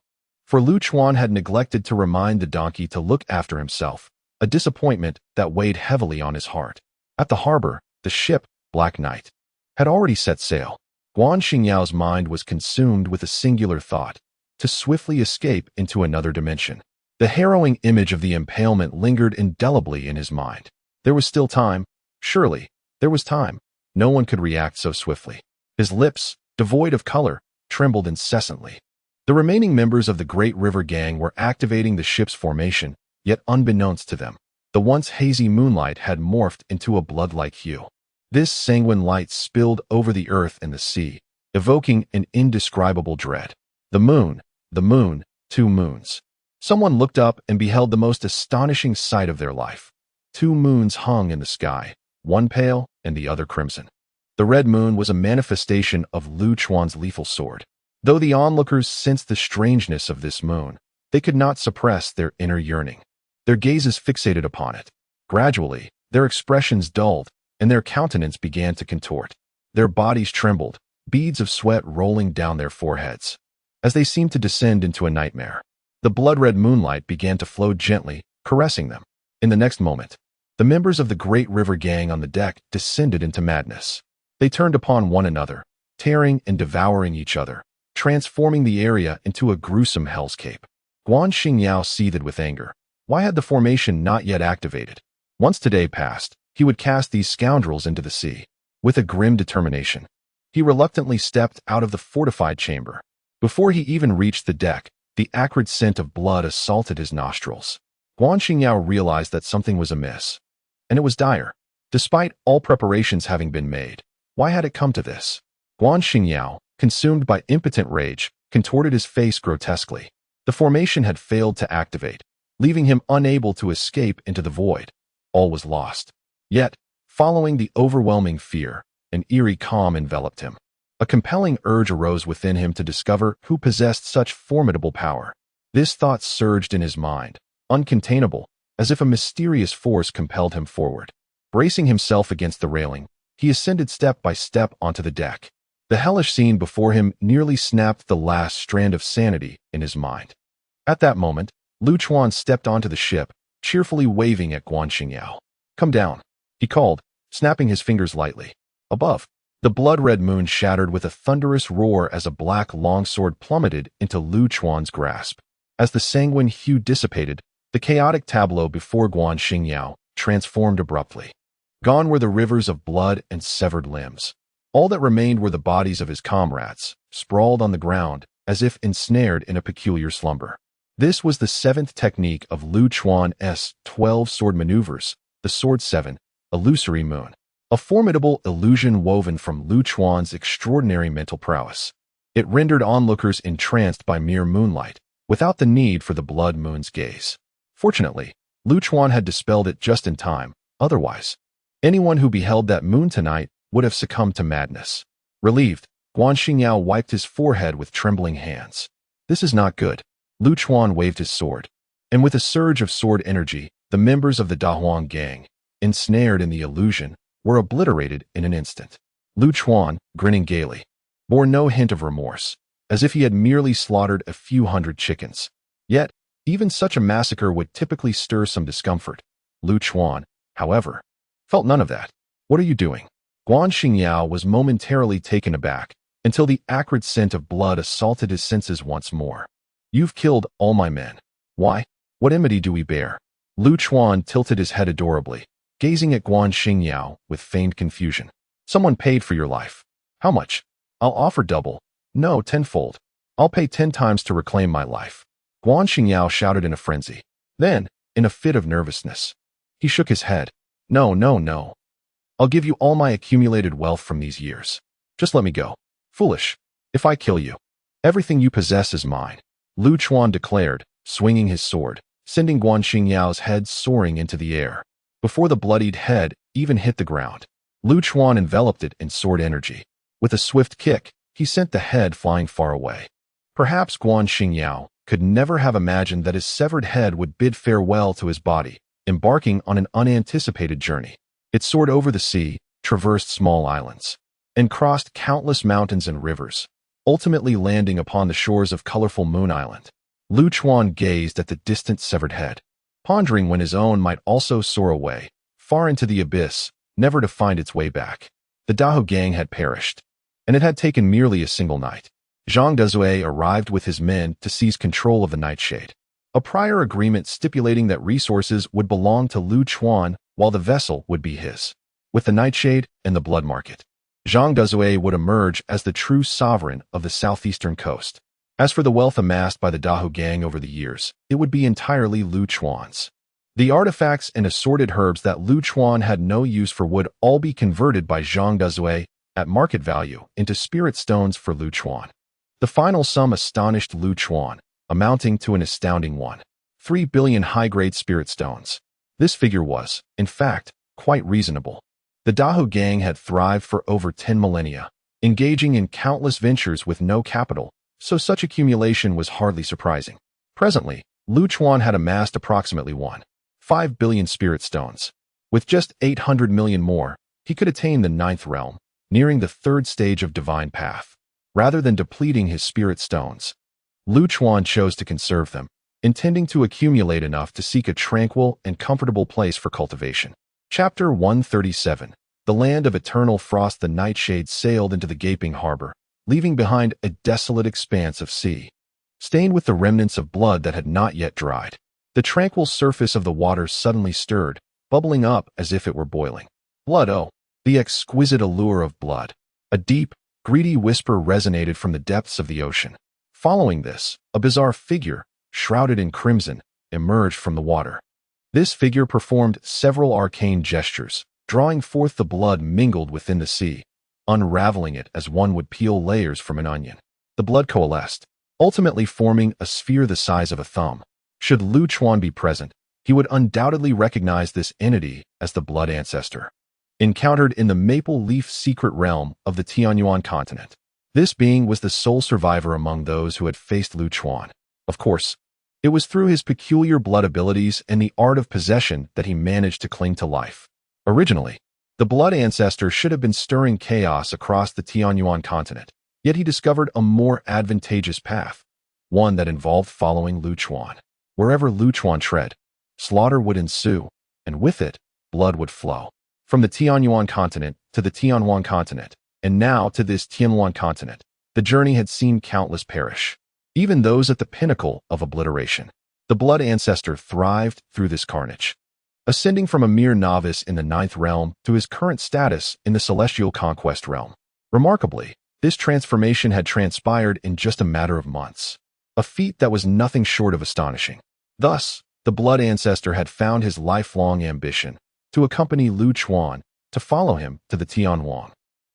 Speaker 1: For Lu Chuan had neglected to remind the donkey to look after himself, a disappointment that weighed heavily on his heart. At the harbor, the ship, Black Knight, had already set sail. Guan Xingyao's mind was consumed with a singular thought, to swiftly escape into another dimension. The harrowing image of the impalement lingered indelibly in his mind. There was still time. Surely, there was time. No one could react so swiftly. His lips, devoid of color, trembled incessantly. The remaining members of the Great River Gang were activating the ship's formation, yet unbeknownst to them, the once hazy moonlight had morphed into a blood-like hue. This sanguine light spilled over the earth and the sea, evoking an indescribable dread. The moon, 2 moons. Someone looked up and beheld the most astonishing sight of their life. 2 moons hung in the sky, one pale and the other crimson. The red moon was a manifestation of Lu Chuan's lethal sword. Though the onlookers sensed the strangeness of this moon, they could not suppress their inner yearning. Their gazes fixated upon it. Gradually, their expressions dulled, and their countenance began to contort. Their bodies trembled, beads of sweat rolling down their foreheads. As they seemed to descend into a nightmare, the blood-red moonlight began to flow gently, caressing them. In the next moment, the members of the Great River Gang on the deck descended into madness. They turned upon one another, tearing and devouring each other, transforming the area into a gruesome hellscape. Guan Xingyao seethed with anger. Why had the formation not yet activated? Once today passed, he would cast these scoundrels into the sea. With a grim determination, he reluctantly stepped out of the fortified chamber. Before he even reached the deck, the acrid scent of blood assaulted his nostrils. Guan Xingyao realized that something was amiss, and it was dire. Despite all preparations having been made, why had it come to this? Guan Xingyao, consumed by impotent rage, contorted his face grotesquely. The formation had failed to activate, leaving him unable to escape into the void. All was lost. Yet, following the overwhelming fear, an eerie calm enveloped him. A compelling urge arose within him to discover who possessed such formidable power. This thought surged in his mind, uncontainable, as if a mysterious force compelled him forward. Bracing himself against the railing, he ascended step by step onto the deck. The hellish scene before him nearly snapped the last strand of sanity in his mind. At that moment, Lu Chuan stepped onto the ship, cheerfully waving at Guan Xingyao. "Come down," he called, snapping his fingers lightly. Above, the blood-red moon shattered with a thunderous roar as a black longsword plummeted into Lu Chuan's grasp. As the sanguine hue dissipated, the chaotic tableau before Guan Xingyao transformed abruptly. Gone were the rivers of blood and severed limbs. All that remained were the bodies of his comrades, sprawled on the ground, as if ensnared in a peculiar slumber. This was the seventh technique of Lu Chuan's 12 sword maneuvers, the Sword 7, Illusory Moon. A formidable illusion woven from Lu Chuan's extraordinary mental prowess. It rendered onlookers entranced by mere moonlight, without the need for the blood moon's gaze. Fortunately, Lu Chuan had dispelled it just in time. Otherwise, anyone who beheld that moon tonight would have succumbed to madness. Relieved, Guan Xingyao wiped his forehead with trembling hands. This is not good. Lu Chuan waved his sword, and with a surge of sword energy, the members of the Dahuang gang, ensnared in the illusion, were obliterated in an instant. Lu Chuan, grinning gaily, bore no hint of remorse, as if he had merely slaughtered a few hundred chickens. Yet, even such a massacre would typically stir some discomfort. Lu Chuan, however, felt none of that. "What are you doing?" Guan Xingyao was momentarily taken aback, until the acrid scent of blood assaulted his senses once more. "You've killed all my men. Why? What enmity do we bear?" Lu Chuan tilted his head adorably, gazing at Guan Xingyao with feigned confusion. "Someone paid for your life. How much?" "I'll offer double. No, tenfold. I'll pay 10 times to reclaim my life." Guan Xingyao shouted in a frenzy. Then, in a fit of nervousness, he shook his head. "No, no, no. I'll give you all my accumulated wealth from these years. Just let me go." "Foolish. If I kill you, everything you possess is mine," Lu Chuan declared, swinging his sword, sending Guan Xingyao's head soaring into the air. Before the bloodied head even hit the ground, Lu Chuan enveloped it in sword energy. With a swift kick, he sent the head flying far away. Perhaps Guan Xingyao could never have imagined that his severed head would bid farewell to his body, embarking on an unanticipated journey. It soared over the sea, traversed small islands, and crossed countless mountains and rivers, ultimately landing upon the shores of colorful Moon Island. Lu Chuan gazed at the distant severed head, pondering when his own might also soar away, far into the abyss, never to find its way back. The Dahu gang had perished, and it had taken merely a single night. Zhang Dezue arrived with his men to seize control of the Nightshade. A prior agreement stipulating that resources would belong to Lu Chuan while the vessel would be his. With the Nightshade and the Blood Market, Zhang Dezue would emerge as the true sovereign of the southeastern coast. As for the wealth amassed by the Dahu gang over the years, it would be entirely Lu Chuan's. The artifacts and assorted herbs that Lu Chuan had no use for would all be converted by Zhang Dezue at market value into spirit stones for Lu Chuan. The final sum astonished Lu Chuan, amounting to an astounding 3 billion high-grade spirit stones. This figure was, in fact, quite reasonable. The Dahu gang had thrived for over 10 millennia, engaging in countless ventures with no capital, so such accumulation was hardly surprising. Presently, Lu Chuan had amassed approximately 1.5 billion spirit stones. With just 800 million more, he could attain the 9th realm, nearing the 3rd stage of divine path. Rather than depleting his spirit stones, Lu Chuan chose to conserve them, intending to accumulate enough to seek a tranquil and comfortable place for cultivation. Chapter 137. The land of eternal frost. The Nightshade sailed into the gaping harbor, leaving behind a desolate expanse of sea, stained with the remnants of blood that had not yet dried. The tranquil surface of the water suddenly stirred, bubbling up as if it were boiling. Blood, oh, the exquisite allure of blood. A deep, greedy whisper resonated from the depths of the ocean. Following this, a bizarre figure, shrouded in crimson, emerged from the water. This figure performed several arcane gestures, drawing forth the blood mingled within the sea, unraveling it as one would peel layers from an onion. The blood coalesced, ultimately forming a sphere the size of a thumb. Should Lu Chuan be present, he would undoubtedly recognize this entity as the blood ancestor, encountered in the maple leaf secret realm of the Tianyuan continent. This being was the sole survivor among those who had faced Lu Chuan. Of course, it was through his peculiar blood abilities and the art of possession that he managed to cling to life. Originally, the blood ancestor should have been stirring chaos across the Tianyuan continent, yet he discovered a more advantageous path, one that involved following Lu Chuan. Wherever Lu Chuan tread, slaughter would ensue, and with it, blood would flow. From the Tianyuan continent to the Tianhuan continent, and now to this Tianluan continent, the journey had seen countless perish, even those at the pinnacle of obliteration. The blood ancestor thrived through this carnage, ascending from a mere novice in the ninth realm to his current status in the celestial conquest realm. Remarkably, this transformation had transpired in just a matter of months, a feat that was nothing short of astonishing. Thus, the blood ancestor had found his lifelong ambition to accompany Lu Chuan, to follow him to the Tianhuan,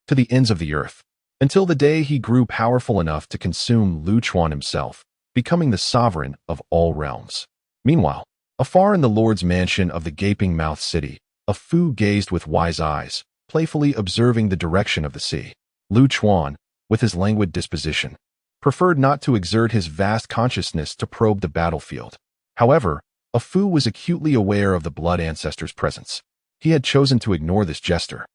Speaker 1: to the ends of the earth, until the day he grew powerful enough to consume Lu Chuan himself, becoming the sovereign of all realms. Meanwhile, afar in the Lord's mansion of the Gaping Mouth City, a Fu gazed with wise eyes, playfully observing the direction of the sea. Lu Chuan, with his languid disposition, preferred not to exert his vast consciousness to probe the battlefield. However, a Fu was acutely aware of the blood ancestor's presence. He had chosen to ignore this jester,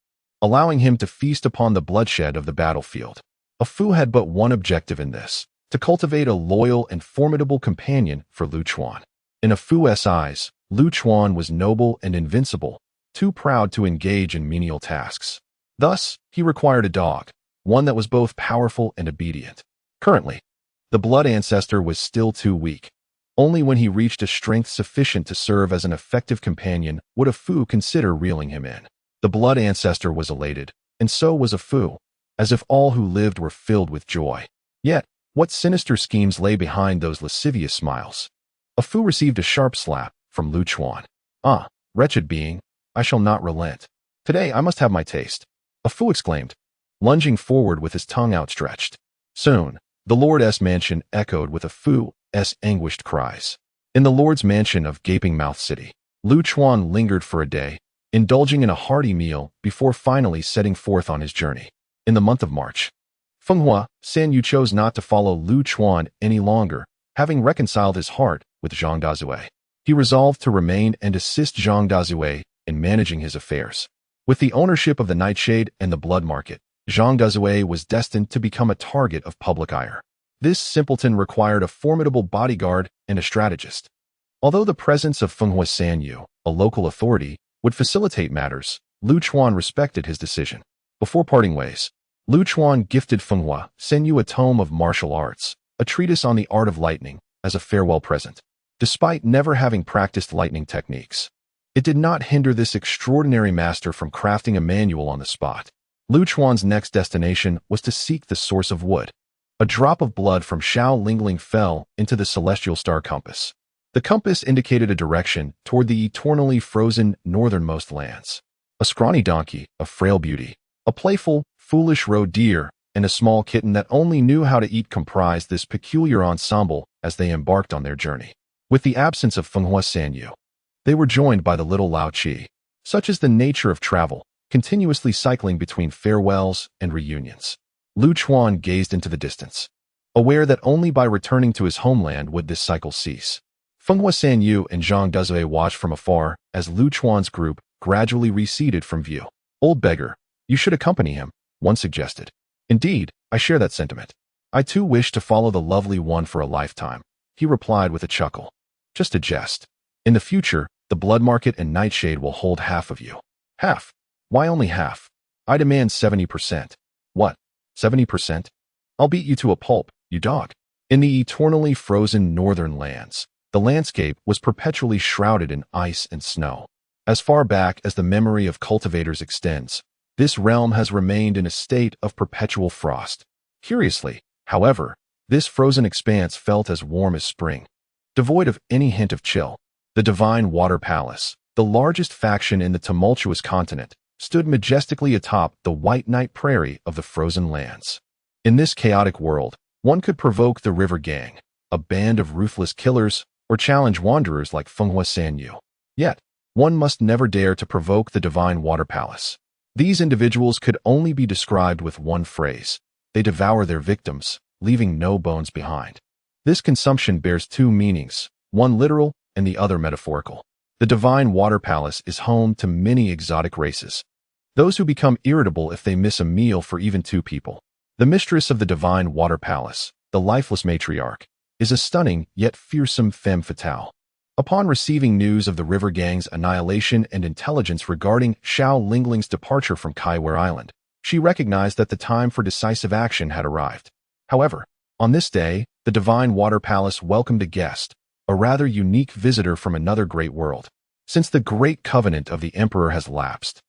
Speaker 1: allowing him to feast upon the bloodshed of the battlefield. A Fu had but one objective in this: to cultivate a loyal and formidable companion for Lu Chuan. In a Fu's eyes, Lu Chuan was noble and invincible, too proud to engage in menial tasks. Thus, he required a dog, one that was both powerful and obedient. Currently, the blood ancestor was still too weak. Only when he reached a strength sufficient to serve as an effective companion would a Fu consider reeling him in. The blood ancestor was elated, and so was a Fu, as if all who lived were filled with joy. Yet, what sinister schemes lay behind those lascivious smiles? A Fu received a sharp slap from Lu Chuan. "Ah, wretched being, I shall not relent. Today I must have my taste," a Fu exclaimed, lunging forward with his tongue outstretched. Soon, the Lord's mansion echoed with a Fu's anguished cries. In the Lord's mansion of Gaping Mouth City, Lu Chuan lingered for a day, indulging in a hearty meal before finally setting forth on his journey. In the month of March, Fenghua Sanyu chose not to follow Lu Chuan any longer, having reconciled his heart with Zhang Dazue. He resolved to remain and assist Zhang Dazue in managing his affairs. With the ownership of the Nightshade and the blood market, Zhang Dazue was destined to become a target of public ire. This simpleton required a formidable bodyguard and a strategist. Although the presence of Fenghua Sanyu, a local authority, would facilitate matters, Lu Chuan respected his decision. Before parting ways, Lu Chuan gifted Fenghua Sanyu a tome of martial arts, a treatise on the art of lightning, as a farewell present. Despite never having practiced lightning techniques, it did not hinder this extraordinary master from crafting a manual on the spot. Lu Chuan's next destination was to seek the source of wood. A drop of blood from Xiao Lingling fell into the celestial star compass. The compass indicated a direction toward the eternally frozen northernmost lands. A scrawny donkey, a frail beauty, a playful, foolish roe deer, and a small kitten that only knew how to eat comprised this peculiar ensemble as they embarked on their journey. With the absence of Fenghua Sanyu, they were joined by the little Lao Qi. Such is the nature of travel, continuously cycling between farewells and reunions. Lu Chuan gazed into the distance, aware that only by returning to his homeland would this cycle cease. Fenghua Sanyu and Zhang Dazue watched from afar as Lu Chuan's group gradually receded from view. "Old beggar, you should accompany him," one suggested. "Indeed, I share that sentiment. I too wish to follow the lovely one for a lifetime," he replied with a chuckle. "Just a jest. In the future, the blood market and Nightshade will hold half of you." "Half? Why only half? I demand 70%. "What? 70%? I'll beat you to a pulp, you dog." In the eternally frozen northern lands, The landscape was perpetually shrouded in ice and snow. As far back as the memory of cultivators extends, this realm has remained in a state of perpetual frost. Curiously, however, this frozen expanse felt as warm as spring. Devoid of any hint of chill, the Divine Water Palace, the largest faction in the tumultuous continent, stood majestically atop the white night prairie of the frozen lands. In this chaotic world, one could provoke the River Gang, a band of ruthless killers, or challenge wanderers like Fenghua Sanyu. Yet, one must never dare to provoke the Divine Water Palace. These individuals could only be described with one phrase: they devour their victims, leaving no bones behind. This consumption bears two meanings, one literal and the other metaphorical. The Divine Water Palace is home to many exotic races. Those who become irritable if they miss a meal for even two people. The mistress of the Divine Water Palace, the lifeless matriarch, is a stunning yet fearsome femme fatale. Upon receiving news of the River Gang's annihilation and intelligence regarding Xiao Lingling's departure from Kaiware Island, she recognized that the time for decisive action had arrived. However, on this day, the Divine Water Palace welcomed a guest, a rather unique visitor from another great world. Since the Great Covenant of the Emperor has lapsed,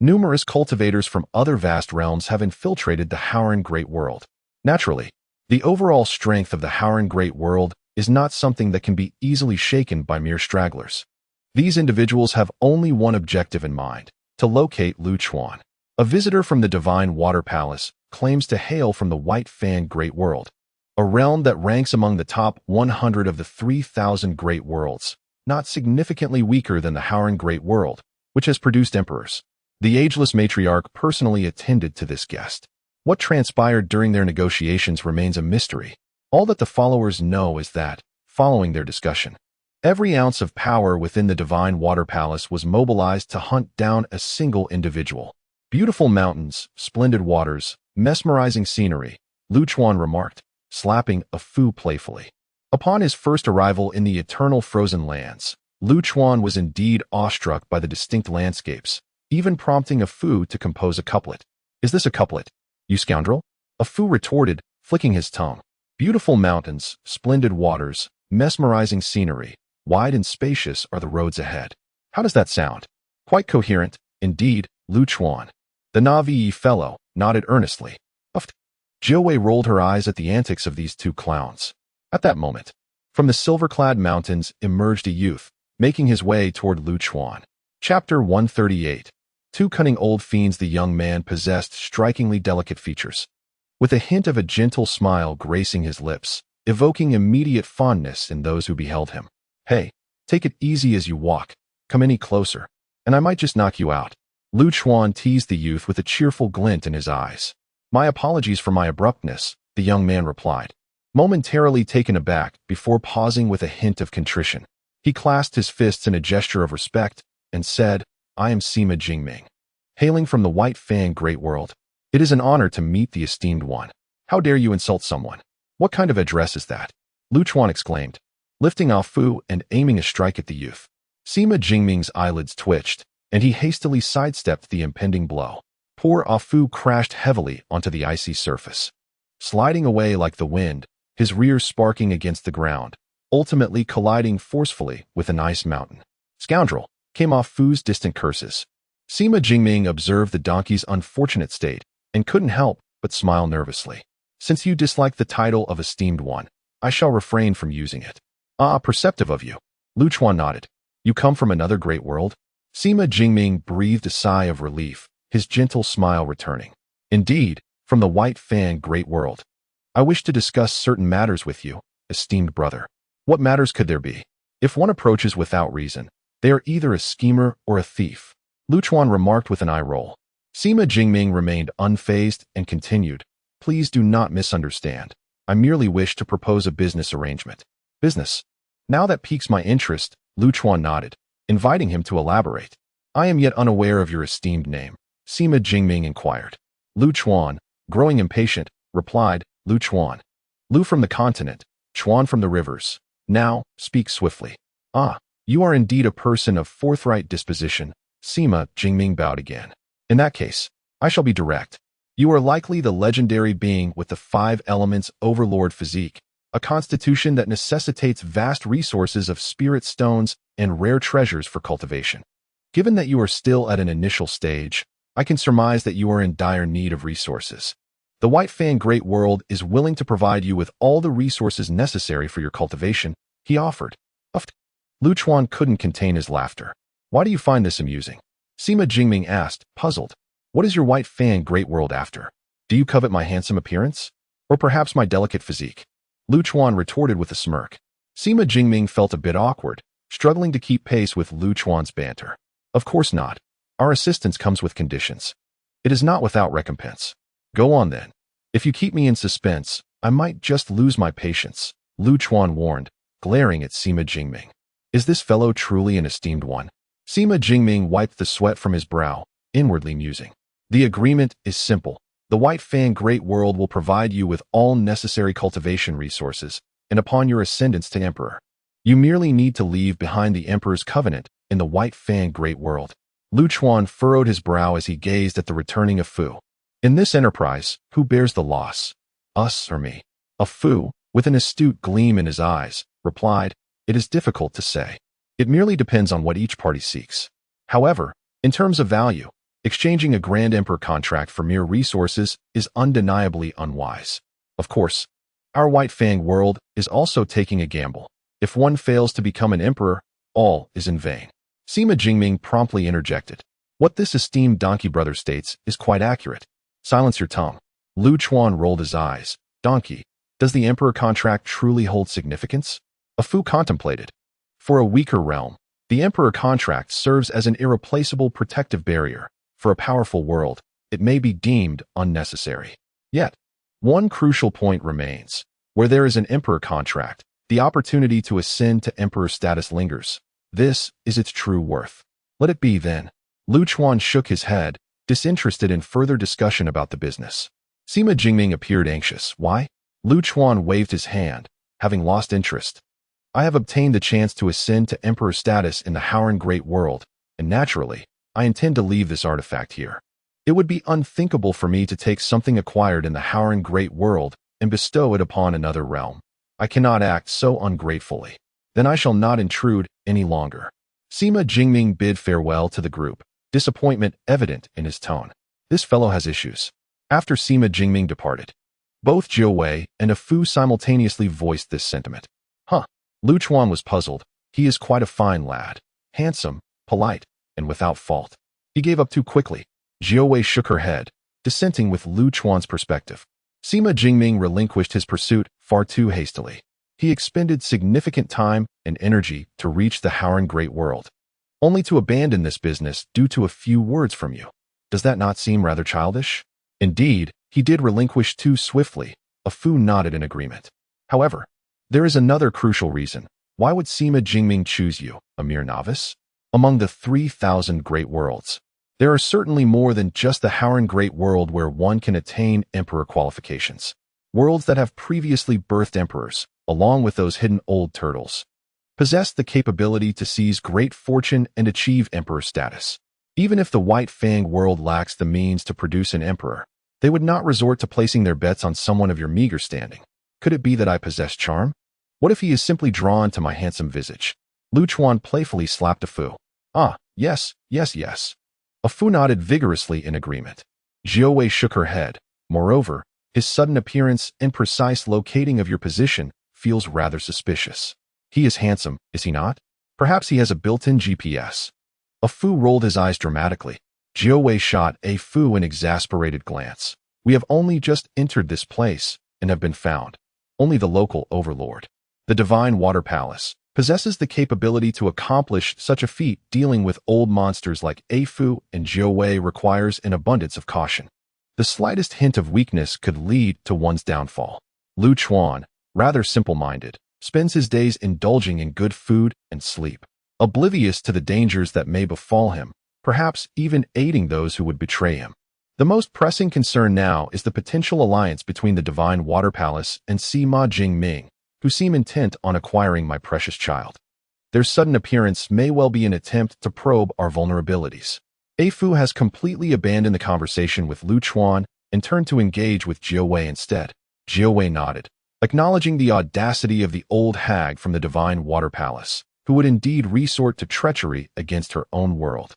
Speaker 1: numerous cultivators from other vast realms have infiltrated the Howren Great World. Naturally, the overall strength of the Howren Great World is not something that can be easily shaken by mere stragglers. These individuals have only one objective in mind: to locate Lu Chuan. A visitor from the Divine Water Palace claims to hail from the White Fan Great World, a realm that ranks among the top 100 of the 3,000 great worlds, not significantly weaker than the Howren Great World, which has produced emperors. The ageless matriarch personally attended to this guest. What transpired during their negotiations remains a mystery. All that the followers know is that, following their discussion, every ounce of power within the Divine Water Palace was mobilized to hunt down a single individual. Beautiful mountains, splendid waters, mesmerizing scenery, Lu Chuan remarked, slapping a Fu playfully. Upon his first arrival in the eternal frozen lands, Lu Chuan was indeed awestruck by the distinct landscapes, even prompting a Fu to compose a couplet. "Is this a couplet, you scoundrel?" A Fu retorted, flicking his tongue. Beautiful mountains, splendid waters, mesmerizing scenery, wide and spacious are the roads ahead. How does that sound? Quite coherent, indeed, Lu Chuan. The Na'vi fellow nodded earnestly. Uffed. Jiawei rolled her eyes at the antics of these two clowns. At that moment, from the silver-clad mountains emerged a youth, making his way toward Lu Chuan. Chapter 138. Two cunning old fiends. The young man possessed strikingly delicate features, with a hint of a gentle smile gracing his lips, evoking immediate fondness in those who beheld him. "Hey, take it easy as you walk. Come any closer, and I might just knock you out." Lu Chuan teased the youth with a cheerful glint in his eyes. "My apologies for my abruptness," the young man replied, momentarily taken aback before pausing with a hint of contrition. He clasped his fists in a gesture of respect and said, "I am Sima Jingming, hailing from the White Fan Great World. It is an honor to meet the esteemed one." "How dare you insult someone? What kind of address is that?" Lu Chuan exclaimed, lifting Ah Fu and aiming a strike at the youth. Sima Jingming's eyelids twitched, and he hastily sidestepped the impending blow. Poor Ah Fu crashed heavily onto the icy surface, sliding away like the wind, his rear sparking against the ground, ultimately colliding forcefully with an ice mountain. "Scoundrel!" came Ah Fu's distant curses. Sima Jingming observed the donkey's unfortunate state and couldn't help but smile nervously. "Since you dislike the title of esteemed one, I shall refrain from using it." "Ah, perceptive of you." Lu Chuan nodded. "You come from another great world?" Sima Jingming breathed a sigh of relief, his gentle smile returning. "Indeed, from the White Fan Great World. I wish to discuss certain matters with you, esteemed brother." "What matters could there be?" "If one approaches without reason, they are either a schemer or a thief," Lu Chuan remarked with an eye roll. Sima Jingming remained unfazed and continued, "Please do not misunderstand. I merely wish to propose a business arrangement." "Business? Now that piques my interest," Lu Chuan nodded, inviting him to elaborate. "I am yet unaware of your esteemed name," Sima Jingming inquired. Lu Chuan, growing impatient, replied, "Lu Chuan. Lu from the continent, Chuan from the rivers. Now, speak swiftly." "Ah, you are indeed a person of forthright disposition," Sima Jingming bowed again. "In that case, I shall be direct. You are likely the legendary being with the 5 elements overlord physique, a constitution that necessitates vast resources of spirit stones and rare treasures for cultivation. Given that you are still at an initial stage, I can surmise that you are in dire need of resources. The White Fan Great World is willing to provide you with all the resources necessary for your cultivation, he offered. Lu Chuan couldn't contain his laughter. Why do you find this amusing? Sima Jingming asked, puzzled. What is your White Fan Great World after? Do you covet my handsome appearance? Or perhaps my delicate physique? Lu Chuan retorted with a smirk. Sima Jingming felt a bit awkward, struggling to keep pace with Lu Chuan's banter. Of course not. Our assistance comes with conditions. It is not without recompense. Go on then. If you keep me in suspense, I might just lose my patience, Lu Chuan warned, glaring at Sima Jingming. Is this fellow truly an esteemed one? Sima Jingming wiped the sweat from his brow, inwardly musing. The agreement is simple. The White Fan Great World will provide you with all necessary cultivation resources, and upon your ascendance to Emperor, you merely need to leave behind the Emperor's covenant in the White Fan Great World. Lu Chuan furrowed his brow as he gazed at the returning Fu. In this enterprise, who bears the loss? Us or me? Fu, with an astute gleam in his eyes, replied, It is difficult to say. It merely depends on what each party seeks. However, in terms of value, exchanging a Grand Emperor contract for mere resources is undeniably unwise. Of course, our White Fang world is also taking a gamble. If one fails to become an emperor, all is in vain. Sima Jingming promptly interjected. What this esteemed donkey brother states is quite accurate. Silence your tongue. Lu Chuan rolled his eyes. Donkey, does the emperor contract truly hold significance? Fu contemplated. For a weaker realm, the emperor contract serves as an irreplaceable protective barrier. For a powerful world, it may be deemed unnecessary. Yet, one crucial point remains. Where there is an emperor contract, the opportunity to ascend to emperor status lingers. This is its true worth. Let it be then. Lu Chuan shook his head, disinterested in further discussion about the business. Sima Jingming appeared anxious. Why? Lu Chuan waved his hand, having lost interest. I have obtained the chance to ascend to emperor status in the Howren Great World, and naturally, I intend to leave this artifact here. It would be unthinkable for me to take something acquired in the Howren Great World and bestow it upon another realm. I cannot act so ungratefully. Then I shall not intrude any longer. Sima Jingming bid farewell to the group, disappointment evident in his tone. This fellow has issues. After Sima Jingming departed, both Jiu Wei and Fu simultaneously voiced this sentiment. Lu Chuan was puzzled. He is quite a fine lad. Handsome, polite, and without fault. He gave up too quickly. Jiu Wei shook her head, dissenting with Lu Chuan's perspective. Sima Jingming relinquished his pursuit far too hastily. He expended significant time and energy to reach the Howren Great World, only to abandon this business due to a few words from you. Does that not seem rather childish? Indeed, he did relinquish too swiftly. Fu nodded in agreement. However, there is another crucial reason. Why would Sima Jingming choose you, a mere novice? Among the 3,000 great worlds, there are certainly more than just the Howren Great World where one can attain emperor qualifications. Worlds that have previously birthed emperors, along with those hidden old turtles, possess the capability to seize great fortune and achieve emperor status. Even if the White Fang world lacks the means to produce an emperor, they would not resort to placing their bets on someone of your meager standing. Could it be that I possess charm? What if he is simply drawn to my handsome visage? Lu Chuan playfully slapped Fu. Yes. Fu nodded vigorously in agreement. Jiu Wei shook her head. Moreover, his sudden appearance and precise locating of your position feels rather suspicious. He is handsome, is he not? Perhaps he has a built-in GPS. Fu rolled his eyes dramatically. Jiu Wei shot Fu an exasperated glance. We have only just entered this place and have been found. Only the local overlord, the Divine Water Palace, possesses the capability to accomplish such a feat. Dealing with old monsters like Fu and Jiu Wei requires an abundance of caution. The slightest hint of weakness could lead to one's downfall. Lu Chuan, rather simple-minded, spends his days indulging in good food and sleep, oblivious to the dangers that may befall him, perhaps even aiding those who would betray him. The most pressing concern now is the potential alliance between the Divine Water Palace and Sima Jingming, who seem intent on acquiring my precious child. Their sudden appearance may well be an attempt to probe our vulnerabilities. Fu has completely abandoned the conversation with Lu Chuan and turned to engage with Jiu Wei instead. Jiu Wei nodded. acknowledging the audacity of the old hag from the divine water palace, who would indeed resort to treachery against her own world.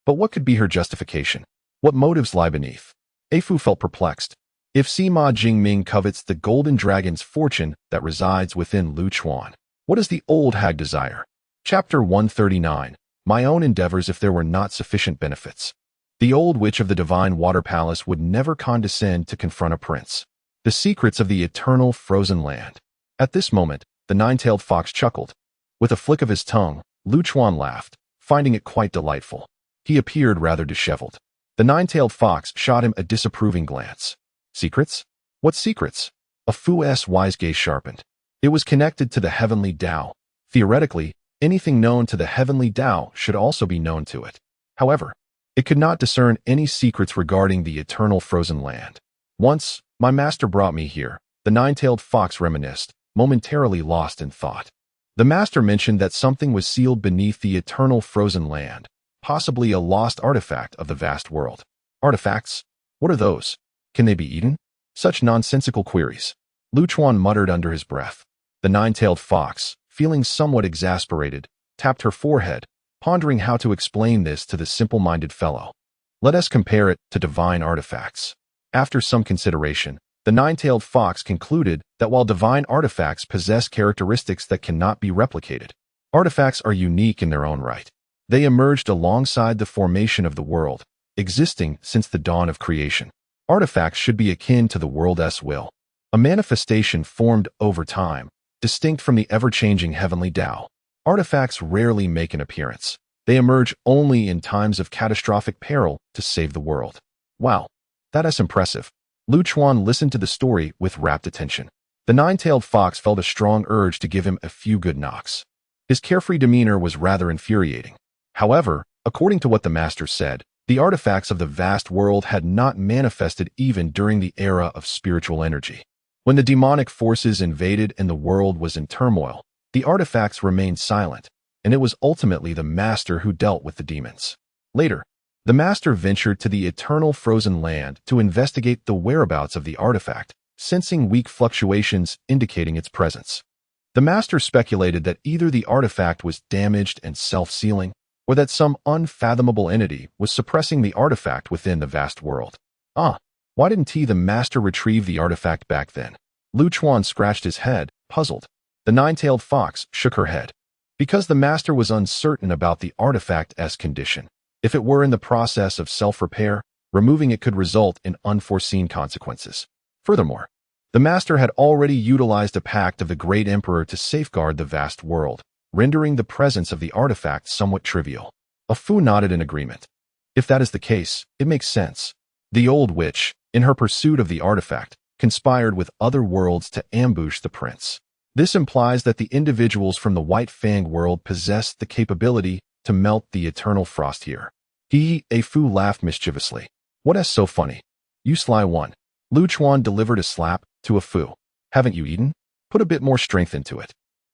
Speaker 1: But what could be her justification? What motives lie beneath? A Fu felt perplexed. If Sima Jingming covets the golden dragon's fortune that resides within Lu Chuan, what does the old hag desire? Chapter 139. My own endeavors if there were not sufficient benefits. The old witch of the divine water palace would never condescend to confront a prince. The secrets of the eternal frozen land. At this moment, the nine-tailed fox chuckled. With a flick of his tongue, Lu Chuan laughed, finding it quite delightful. He appeared rather disheveled. The nine-tailed fox shot him a disapproving glance. Secrets? What secrets? A Fu's wise gaze sharpened. It was connected to the heavenly Tao. Theoretically, anything known to the heavenly Tao should also be known to it. However, it could not discern any secrets regarding the eternal frozen land. Once, my master brought me here, the nine-tailed fox reminisced, momentarily lost in thought. The master mentioned that something was sealed beneath the eternal frozen land, possibly a lost artifact of the vast world. Artifacts? What are those? Can they be eaten? Such nonsensical queries. Lu Chuan muttered under his breath. The nine-tailed fox, feeling somewhat exasperated, tapped her forehead, pondering how to explain this to the simple-minded fellow. Let us compare it to divine artifacts. After some consideration, the nine-tailed fox concluded that while divine artifacts possess characteristics that cannot be replicated, artifacts are unique in their own right. They emerged alongside the formation of the world, existing since the dawn of creation. Artifacts should be akin to the world's will, a manifestation formed over time, distinct from the ever-changing heavenly Tao. Artifacts rarely make an appearance. They emerge only in times of catastrophic peril to save the world. Wow, that is impressive. Lu Chuan listened to the story with rapt attention. The nine-tailed fox felt a strong urge to give him a few good knocks. His carefree demeanor was rather infuriating. However, according to what the master said, the artifacts of the vast world had not manifested even during the era of spiritual energy. When the demonic forces invaded and the world was in turmoil, the artifacts remained silent, and it was ultimately the master who dealt with the demons. Later, the master ventured to the eternal frozen land to investigate the whereabouts of the artifact, sensing weak fluctuations indicating its presence. The master speculated that either the artifact was damaged and self-sealing, or that some unfathomable entity was suppressing the artifact within the vast world. Why didn't the master retrieve the artifact back then? Lu Chuan scratched his head, puzzled. The nine-tailed fox shook her head. Because the master was uncertain about the artifact's condition. If it were in the process of self-repair, removing it could result in unforeseen consequences. Furthermore, the master had already utilized a pact of the great emperor to safeguard the vast world, rendering the presence of the artifact somewhat trivial. A Fu nodded in agreement. If that is the case, it makes sense. The old witch, in her pursuit of the artifact, conspired with other worlds to ambush the prince. This implies that the individuals from the White Fang world possessed the capability to melt the eternal frost here. A Fu laughed mischievously. What is so funny? You sly one. Lu Chuan delivered a slap to A Fu. Haven't you eaten? Put a bit more strength into it.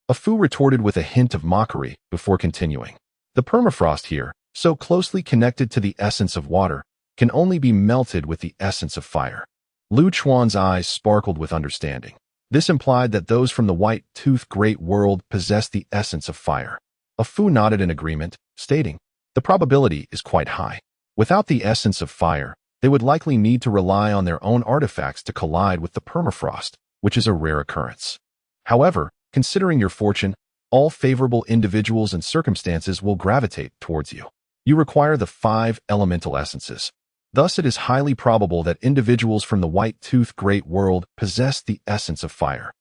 Speaker 1: A Fu retorted with a hint of mockery before continuing. The permafrost here, so closely connected to the essence of water, can only be melted with the essence of fire. Lu Chuan's eyes sparkled with understanding. This implied that those from the white-toothed great world possessed the essence of fire. A Fu nodded in agreement, stating, the probability is quite high. Without the essence of fire, they would likely need to rely on their own artifacts to collide with the permafrost, which is a rare occurrence. However, considering your fortune, all favorable individuals and circumstances will gravitate towards you. You require the 5 elemental essences. Thus, it is highly probable that individuals from the white-toothed great world possess the essence of fire.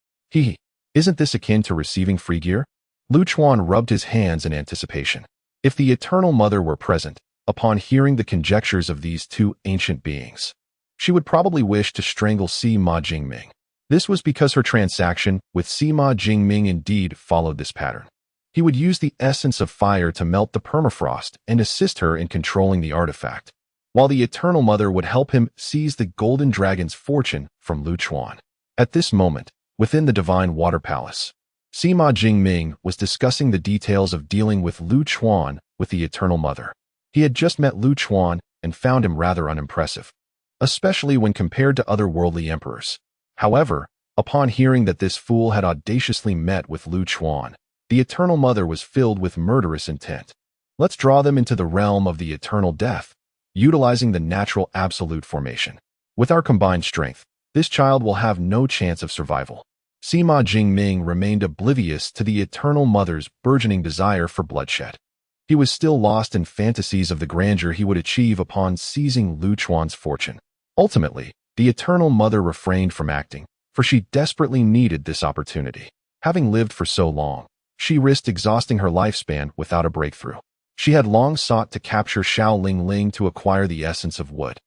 Speaker 1: Isn't this akin to receiving free gear? Lu Chuan rubbed his hands in anticipation. If the Eternal Mother were present, upon hearing the conjectures of these two ancient beings, she would probably wish to strangle Sima Jingming. This was because her transaction with Sima Jingming indeed followed this pattern. He would use the essence of fire to melt the permafrost and assist her in controlling the artifact, while the Eternal Mother would help him seize the Golden Dragon's fortune from Lu Chuan. At this moment, within the Divine Water Palace, Sima Jingming was discussing the details of dealing with Lu Chuan with the Eternal Mother. He had just met Lu Chuan and found him rather unimpressive, especially when compared to other worldly emperors. However, Upon hearing that this fool had audaciously met with Lu Chuan, the Eternal Mother was filled with murderous intent. Let's draw them into the realm of the eternal death, utilizing the natural absolute formation. With our combined strength, this child will have no chance of survival. Sima Jingming remained oblivious to the Eternal Mother's burgeoning desire for bloodshed. He was still lost in fantasies of the grandeur he would achieve upon seizing Lu Chuan's fortune. Ultimately, the Eternal Mother refrained from acting, for she desperately needed this opportunity. Having lived for so long, she risked exhausting her lifespan without a breakthrough. She had long sought to capture Xiao Ling Ling to acquire the essence of wood,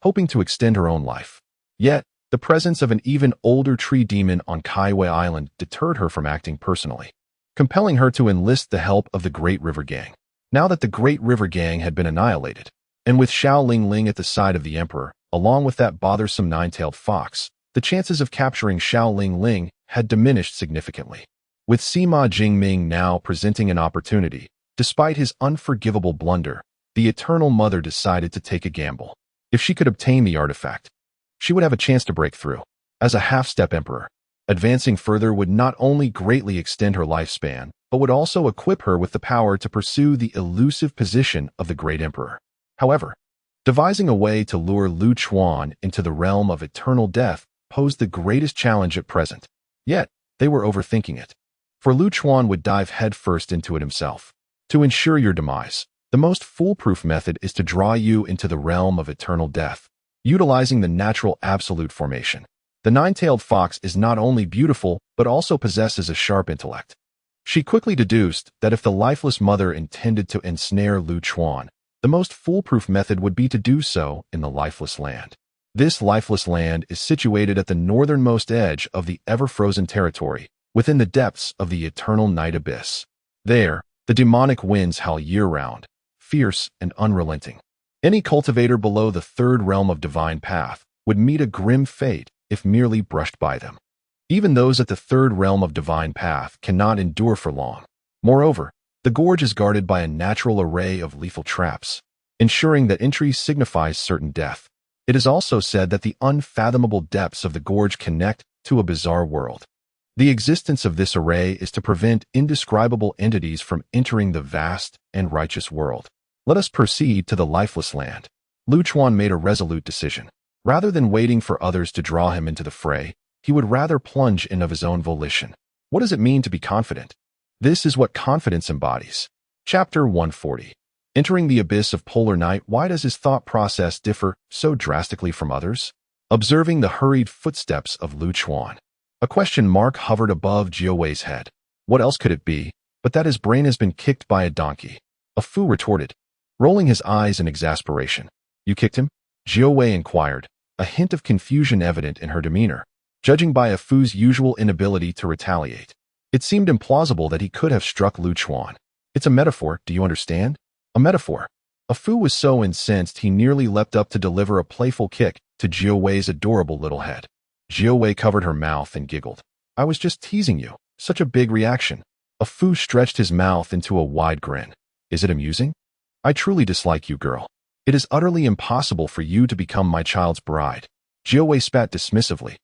Speaker 1: hoping to extend her own life. Yet, the presence of an even older tree demon on Kaiwei Island deterred her from acting personally, compelling her to enlist the help of the Great River Gang. Now that the Great River Gang had been annihilated, and with Xiao Ling Ling at the side of the Emperor, along with that bothersome nine-tailed fox, the chances of capturing Xiao Ling Ling had diminished significantly. With Sima Jingming now presenting an opportunity, despite his unforgivable blunder, the Eternal Mother decided to take a gamble. If she could obtain the artifact, she would have a chance to break through. As a half-step emperor, advancing further would not only greatly extend her lifespan, but would also equip her with the power to pursue the elusive position of the Great Emperor. However, devising a way to lure Lu Chuan into the realm of eternal death posed the greatest challenge at present. Yet, they were overthinking it. For Lu Chuan would dive headfirst into it himself. To ensure your demise, the most foolproof method is to draw you into the realm of eternal death, utilizing the natural absolute formation. The nine-tailed fox is not only beautiful, but also possesses a sharp intellect. She quickly deduced that if the lifeless mother intended to ensnare Lu Chuan, the most foolproof method would be to do so in the lifeless land. This lifeless land is situated at the northernmost edge of the ever-frozen territory, within the depths of the eternal night abyss. There, the demonic winds howl year-round, fierce and unrelenting. Any cultivator below the third realm of divine path would meet a grim fate if merely brushed by them. Even those at the third realm of divine path cannot endure for long. Moreover, the gorge is guarded by a natural array of lethal traps, ensuring that entry signifies certain death. It is also said that the unfathomable depths of the gorge connect to a bizarre world. The existence of this array is to prevent indescribable entities from entering the vast and righteous world. Let us proceed to the lifeless land. Lu Chuan made a resolute decision. Rather than waiting for others to draw him into the fray, he would rather plunge in of his own volition. What does it mean to be confident? This is what confidence embodies. Chapter 140. Entering the abyss of polar night, why does his thought process differ so drastically from others? Observing the hurried footsteps of Lu Chuan, a question mark hovered above Jiawei's head. What else could it be, but that his brain has been kicked by a donkey? A Fu retorted, rolling his eyes in exasperation. You kicked him? Jiawei inquired, a hint of confusion evident in her demeanor, judging by a Fu's usual inability to retaliate. It seemed implausible that he could have struck Lu Chuan. It's a metaphor, do you understand? A metaphor. A Fu was so incensed he nearly leapt up to deliver a playful kick to Jiawei's adorable little head. Jiawei covered her mouth and giggled. I was just teasing you. Such a big reaction. A Fu stretched his mouth into a wide grin. Is it amusing? I truly dislike you, girl. It is utterly impossible for you to become my child's bride. Jiawei spat dismissively,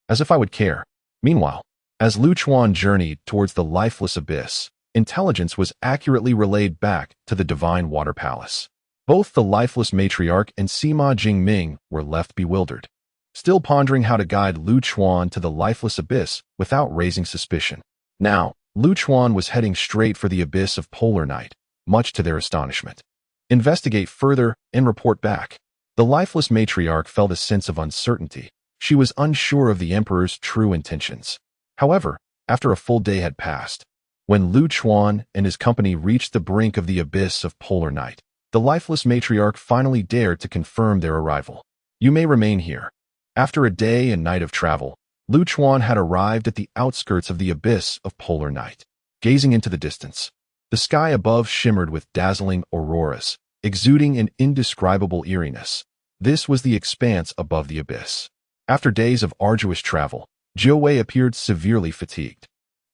Speaker 1: as if I would care. Meanwhile, as Lu Chuan journeyed towards the lifeless abyss, intelligence was accurately relayed back to the Divine Water Palace. Both the lifeless matriarch and Sima Jingming were left bewildered, still pondering how to guide Lu Chuan to the lifeless abyss without raising suspicion. Now, Lu Chuan was heading straight for the abyss of polar night, much to their astonishment. Investigate further and report back. The lifeless matriarch felt a sense of uncertainty. She was unsure of the emperor's true intentions. However, after a full day had passed, when Lu Chuan and his company reached the brink of the abyss of polar night, the lifeless matriarch finally dared to confirm their arrival. You may remain here. After a day and night of travel, Lu Chuan had arrived at the outskirts of the abyss of polar night. Gazing into the distance, the sky above shimmered with dazzling auroras, exuding an indescribable eeriness. This was the expanse above the abyss. After days of arduous travel, Jiawei appeared severely fatigued.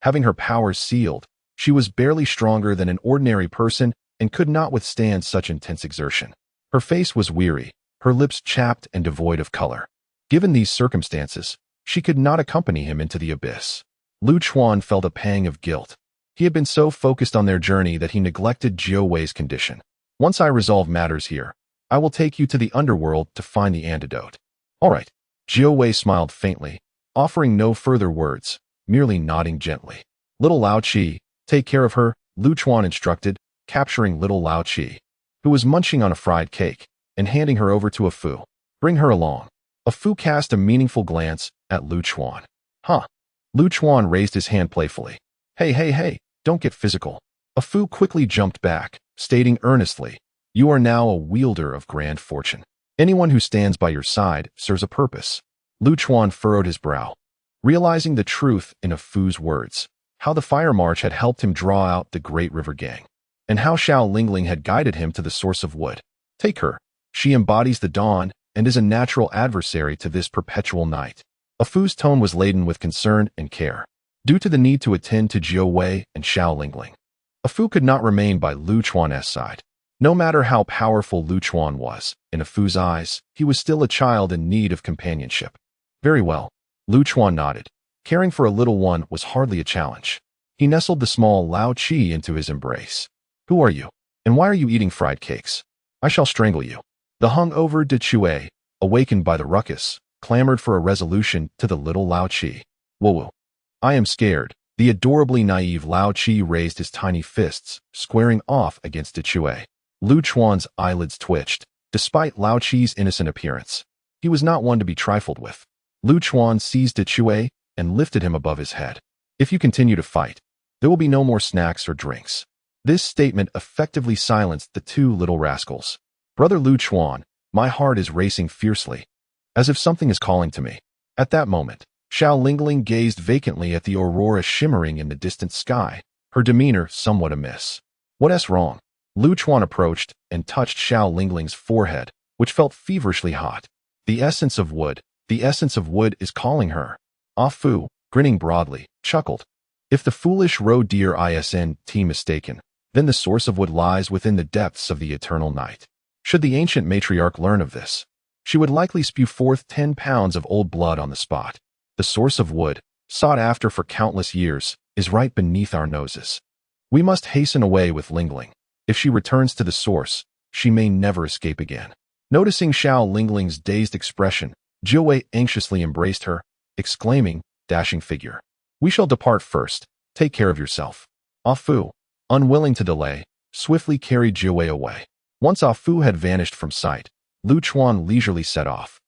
Speaker 1: Having her powers sealed, she was barely stronger than an ordinary person and could not withstand such intense exertion. Her face was weary, her lips chapped and devoid of color. Given these circumstances, She could not accompany him into the abyss. Lu Chuan felt a pang of guilt. He had been so focused on their journey that he neglected Jiu Wei's condition. Once I resolve matters here, I will take you to the underworld to find the antidote. All right. Jiu Wei smiled faintly, offering no further words, merely nodding gently. Little Lao Qi, take care of her, Lu Chuan instructed, capturing little Lao Qi, who was munching on a fried cake, and handing her over to a Fu. Bring her along. A Fu cast a meaningful glance at Lu Chuan. Huh. Lu Chuan raised his hand playfully. Hey, don't get physical. A Fu quickly jumped back, stating earnestly, you are now a wielder of grand fortune. Anyone who stands by your side serves a purpose. Lu Chuan furrowed his brow, realizing the truth in a Fu's words, how the fire march had helped him draw out the Great River Gang, and how Xiao Lingling had guided him to the source of wood. Take her. She embodies the dawn and is a natural adversary to this perpetual night. A Fu's tone was laden with concern and care, due to the need to attend to Jiu Wei and Xiao Lingling. A Fu could not remain by Lu Chuan's side. No matter how powerful Lu Chuan was, in a Fu's eyes, he was still a child in need of companionship. Very well. Lu Chuan nodded. Caring for a little one was hardly a challenge. He nestled the small Lao Qi into his embrace. Who are you? And why are you eating fried cakes? I shall strangle you. The hungover De Chue, awakened by the ruckus, clamored for a resolution to the little Lao Qi. Whoa. I am scared. The adorably naive Lao Qi raised his tiny fists, squaring off against De Chue. Lu Chuan's eyelids twitched, despite Lao Qi's innocent appearance. He was not one to be trifled with. Lu Chuan seized De Chue and lifted him above his head. If you continue to fight, there will be no more snacks or drinks. This statement effectively silenced the two little rascals. Brother Lu Chuan, my heart is racing fiercely, as if something is calling to me. At that moment, Xiao Lingling gazed vacantly at the aurora shimmering in the distant sky, her demeanor somewhat amiss. What's wrong? Lu Chuan approached and touched Xiao Lingling's forehead, which felt feverishly hot. The essence of wood is calling her. Ah Fu, grinning broadly, chuckled. If the foolish roe deer isn't mistaken, then the source of wood lies within the depths of the eternal night. Should the ancient matriarch learn of this, she would likely spew forth 10 pounds of old blood on the spot. The source of wood, sought after for countless years, is right beneath our noses. We must hasten away with Lingling. If she returns to the source, she may never escape again. Noticing Xiao Lingling's dazed expression, Jiu Wei anxiously embraced her, exclaiming, dashing figure. We shall depart first. Take care of yourself. Ah Fu, unwilling to delay, swiftly carried Jiu Wei away. Once Ah Fu had vanished from sight, Lu Chuan leisurely set off.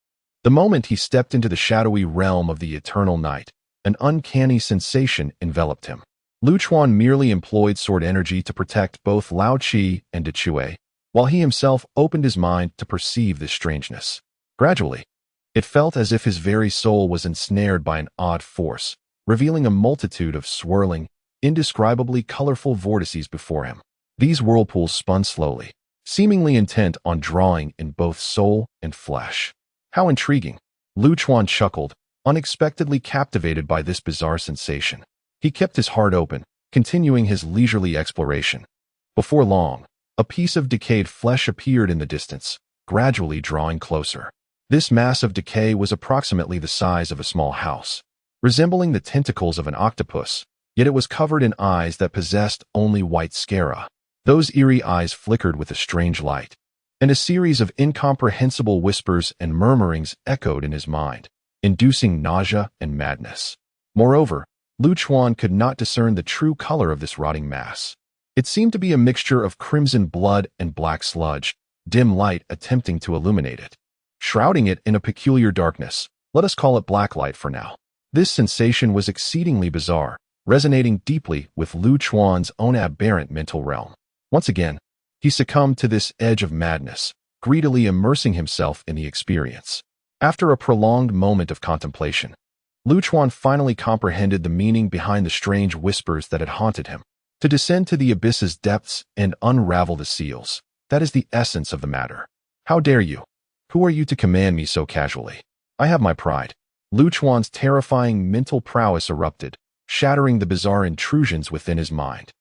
Speaker 1: The moment he stepped into the shadowy realm of the eternal night, an uncanny sensation enveloped him. Lu Chuan merely employed sword energy to protect both Lao Qi and De Chue, while he himself opened his mind to perceive this strangeness. Gradually, it felt as if his very soul was ensnared by an odd force, revealing a multitude of swirling, indescribably colorful vortices before him. These whirlpools spun slowly, seemingly intent on drawing in both soul and flesh. How intriguing! Lu Chuan chuckled, unexpectedly captivated by this bizarre sensation. He kept his heart open, continuing his leisurely exploration. Before long, a piece of decayed flesh appeared in the distance, gradually drawing closer. This mass of decay was approximately the size of a small house, resembling the tentacles of an octopus, yet it was covered in eyes that possessed only white sclera. Those eerie eyes flickered with a strange light, and a series of incomprehensible whispers and murmurings echoed in his mind, inducing nausea and madness. Moreover, Lu Chuan could not discern the true color of this rotting mass. It seemed to be a mixture of crimson blood and black sludge, dim light attempting to illuminate it, shrouding it in a peculiar darkness. Let us call it black light for now. This sensation was exceedingly bizarre, resonating deeply with Lu Chuan's own aberrant mental realm. Once again, he succumbed to this edge of madness, greedily immersing himself in the experience. After a prolonged moment of contemplation, Lu Chuan finally comprehended the meaning behind the strange whispers that had haunted him. To descend to the abyss's depths and unravel the seals, that is the essence of the matter. How dare you? Who are you to command me so casually? I have my pride. Lu Chuan's terrifying mental prowess erupted, shattering the bizarre intrusions within his mind.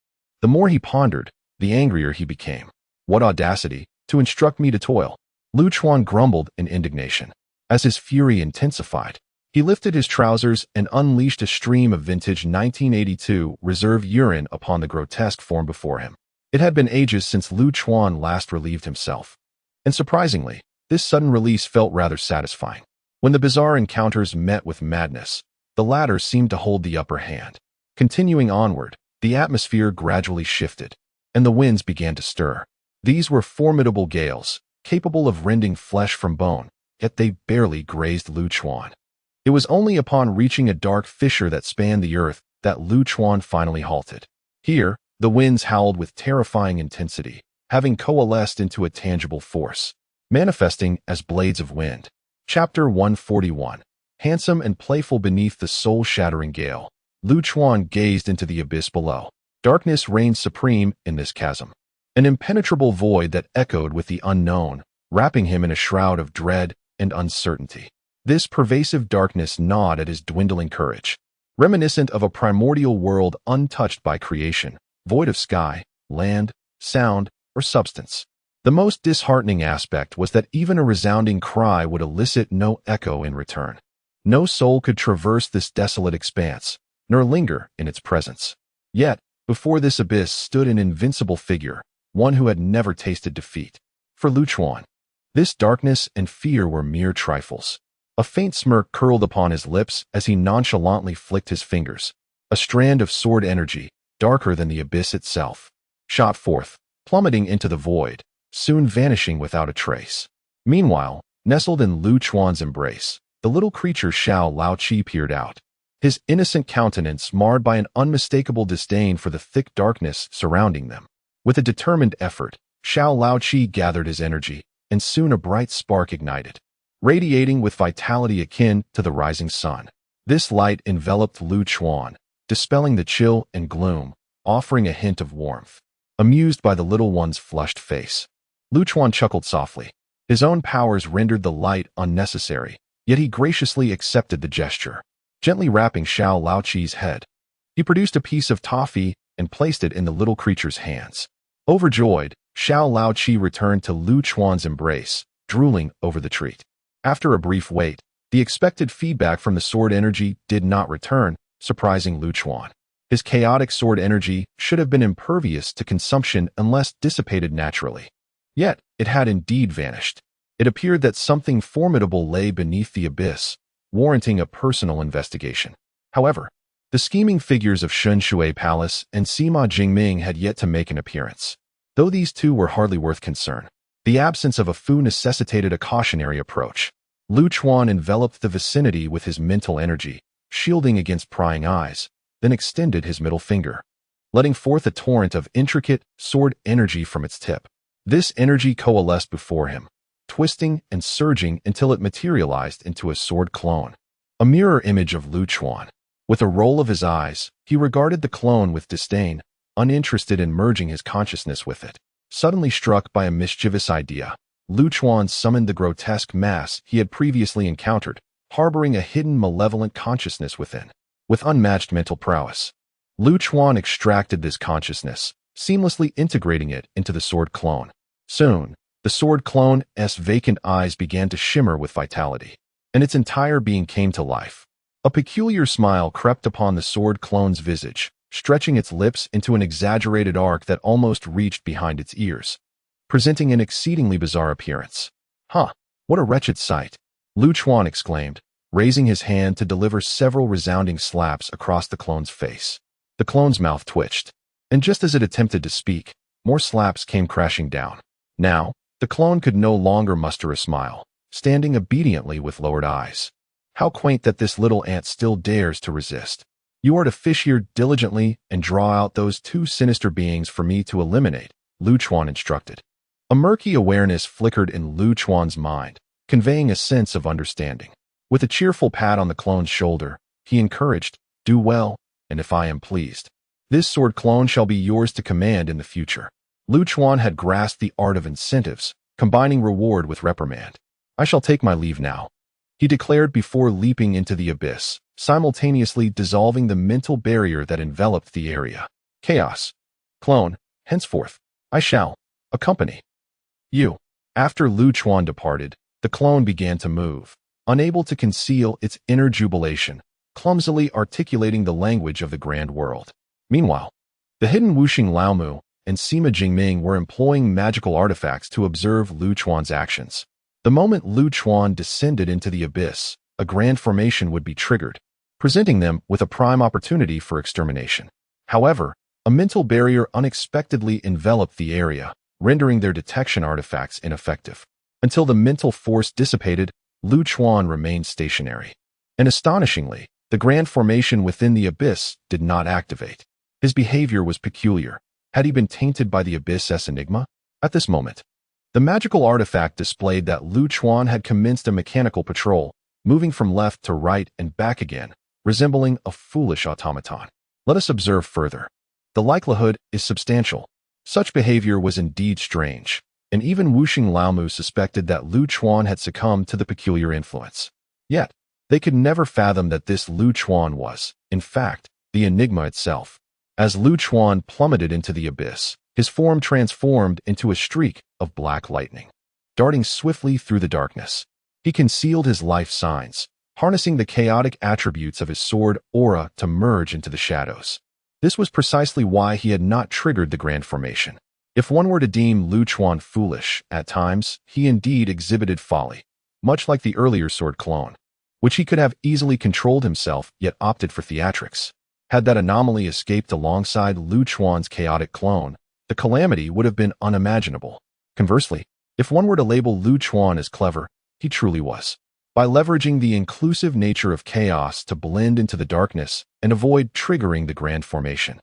Speaker 1: The more he pondered, the angrier he became. What audacity, to instruct me to toil! Lu Chuan grumbled in indignation. As his fury intensified, He lifted his trousers and unleashed a stream of vintage 1982 reserve urine upon the grotesque form before him. It had been ages since Lu Chuan last relieved himself. And surprisingly, this sudden release felt rather satisfying. When the bizarre encounters met with madness, the latter seemed to hold the upper hand. Continuing onward, the atmosphere gradually shifted, and the winds began to stir. These were formidable gales, capable of rending flesh from bone, yet they barely grazed Lu Chuan. It was only upon reaching a dark fissure that spanned the earth that Lu Chuan finally halted. Here, the winds howled with terrifying intensity, having coalesced into a tangible force, manifesting as blades of wind. Chapter 141. Handsome and playful beneath the soul-shattering gale, Lu Chuan gazed into the abyss below. Darkness reigned supreme in this chasm, an impenetrable void that echoed with the unknown, wrapping him in a shroud of dread and uncertainty. This pervasive darkness gnawed at his dwindling courage, reminiscent of a primordial world untouched by creation, void of sky, land, sound, or substance. The most disheartening aspect was that even a resounding cry would elicit no echo in return. No soul could traverse this desolate expanse, nor linger in its presence. Yet, before this abyss stood an invincible figure, one who had never tasted defeat. For Lu Chuan, this darkness and fear were mere trifles. A faint smirk curled upon his lips as he nonchalantly flicked his fingers. A strand of sword energy, darker than the abyss itself, shot forth, plummeting into the void, soon vanishing without a trace. Meanwhile, nestled in Lu Chuan's embrace, the little creature Xiao Laoqi peered out, his innocent countenance marred by an unmistakable disdain for the thick darkness surrounding them. With a determined effort, Xiao Laoqi gathered his energy, and soon a bright spark ignited, radiating with vitality akin to the rising sun. This light enveloped Lu Chuan, dispelling the chill and gloom, offering a hint of warmth. Amused by the little one's flushed face, Lu Chuan chuckled softly. His own powers rendered the light unnecessary, yet he graciously accepted the gesture. Gently wrapping Xiao Laoqi's head, he produced a piece of toffee and placed it in the little creature's hands. Overjoyed, Xiao Laoqi returned to Lu Chuan's embrace, drooling over the treat. After a brief wait, the expected feedback from the sword energy did not return, surprising Lu Chuan. His chaotic sword energy should have been impervious to consumption unless dissipated naturally. Yet, it had indeed vanished. It appeared that something formidable lay beneath the abyss, warranting a personal investigation. However, the scheming figures of Shun Shui Palace and Sima Jingming had yet to make an appearance. Though these two were hardly worth concern, the absence of a Fu necessitated a cautionary approach. Lu Chuan enveloped the vicinity with his mental energy, shielding against prying eyes, then extended his middle finger, letting forth a torrent of intricate sword energy from its tip. This energy coalesced before him, twisting and surging until it materialized into a sword clone, a mirror image of Lu Chuan. With a roll of his eyes, he regarded the clone with disdain, uninterested in merging his consciousness with it. Suddenly struck by a mischievous idea, Lu Chuan summoned the grotesque mass he had previously encountered, harboring a hidden malevolent consciousness within. With unmatched mental prowess, Lu Chuan extracted this consciousness, seamlessly integrating it into the sword clone. Soon, the sword clone's vacant eyes began to shimmer with vitality, and its entire being came to life. A peculiar smile crept upon the sword clone's visage, stretching its lips into an exaggerated arc that almost reached behind its ears, presenting an exceedingly bizarre appearance. "Huh, what a wretched sight," Lu Chuan exclaimed, raising his hand to deliver several resounding slaps across the clone's face. The clone's mouth twitched, and just as it attempted to speak, more slaps came crashing down. Now, the clone could no longer muster a smile, standing obediently with lowered eyes. "How quaint that this little ant still dares to resist. You are to fish here diligently and draw out those two sinister beings for me to eliminate," Lu Chuan instructed. A murky awareness flickered in Lu Chuan's mind, conveying a sense of understanding. With a cheerful pat on the clone's shoulder, he encouraged, "Do well, and if I am pleased, this sword clone shall be yours to command in the future." Lu Chuan had grasped the art of incentives, combining reward with reprimand. "I shall take my leave now," he declared before leaping into the abyss, simultaneously dissolving the mental barrier that enveloped the area. "Chaos. Clone, henceforth, I shall accompany you." After Lu Chuan departed, the clone began to move, unable to conceal its inner jubilation, clumsily articulating the language of the grand world. Meanwhile, the hidden Wuxing Laomu and Sima Jingming were employing magical artifacts to observe Lu Chuan's actions. The moment Lu Chuan descended into the abyss, a grand formation would be triggered, presenting them with a prime opportunity for extermination. However, a mental barrier unexpectedly enveloped the area, rendering their detection artifacts ineffective. Until the mental force dissipated, Lu Chuan remained stationary. And astonishingly, the grand formation within the abyss did not activate. His behavior was peculiar. Had he been tainted by the abyss's enigma? At this moment, the magical artifact displayed that Lu Chuan had commenced a mechanical patrol, moving from left to right and back again, resembling a foolish automaton. Let us observe further. The likelihood is substantial. Such behavior was indeed strange, and even Wuxing Laomu suspected that Lu Chuan had succumbed to the peculiar influence. Yet, they could never fathom that this Lu Chuan was, in fact, the enigma itself. As Lu Chuan plummeted into the abyss, his form transformed into a streak of black lightning. Darting swiftly through the darkness, he concealed his life signs, harnessing the chaotic attributes of his sword aura to merge into the shadows. This was precisely why he had not triggered the grand formation. If one were to deem Lu Chuan foolish, at times, he indeed exhibited folly, much like the earlier sword clone, which he could have easily controlled himself yet opted for theatrics. Had that anomaly escaped alongside Lu Chuan's chaotic clone, the calamity would have been unimaginable. Conversely, if one were to label Lu Chuan as clever, he truly was. By leveraging the inclusive nature of chaos to blend into the darkness and avoid triggering the grand formation.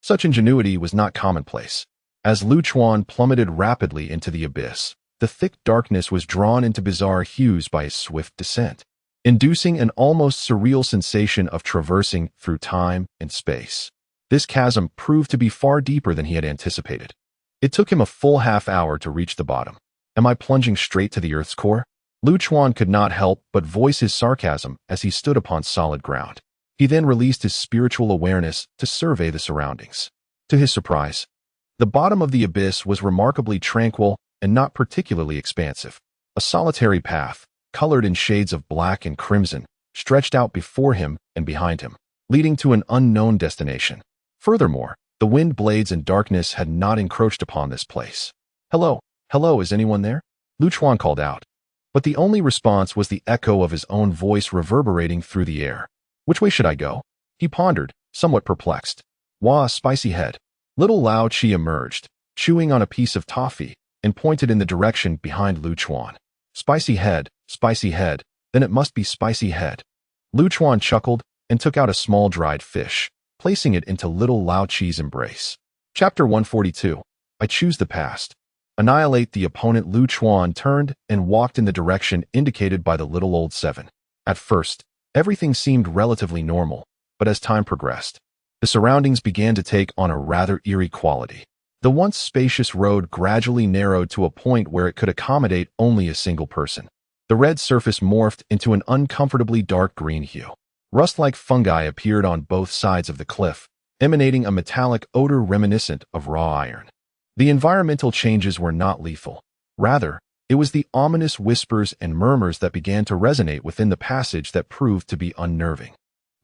Speaker 1: Such ingenuity was not commonplace. As Lu Chuan plummeted rapidly into the abyss, the thick darkness was drawn into bizarre hues by his swift descent, inducing an almost surreal sensation of traversing through time and space. This chasm proved to be far deeper than he had anticipated. It took him a full half-hour to reach the bottom. Am I plunging straight to the Earth's core? Lu Chuan could not help but voice his sarcasm as he stood upon solid ground. He then released his spiritual awareness to survey the surroundings. To his surprise, the bottom of the abyss was remarkably tranquil and not particularly expansive. A solitary path, colored in shades of black and crimson, stretched out before him and behind him, leading to an unknown destination. Furthermore, the wind blades and darkness had not encroached upon this place. Hello, is anyone there? Lu Chuan called out. But the only response was the echo of his own voice reverberating through the air. Which way should I go? He pondered, somewhat perplexed. Wah, spicy head. Little Lao Chi emerged, chewing on a piece of toffee, and pointed in the direction behind Lu Chuan. Spicy head, then it must be spicy head. Lu Chuan chuckled and took out a small dried fish, placing it into little Lao Chi's embrace. Chapter 142. I choose the past. Annihilate the opponent. Lu Chuan turned and walked in the direction indicated by the little old seven. At first, everything seemed relatively normal, but as time progressed, the surroundings began to take on a rather eerie quality. The once spacious road gradually narrowed to a point where it could accommodate only a single person. The red surface morphed into an uncomfortably dark green hue. Rust-like fungi appeared on both sides of the cliff, emanating a metallic odor reminiscent of raw iron. The environmental changes were not lethal. Rather, it was the ominous whispers and murmurs that began to resonate within the passage that proved to be unnerving.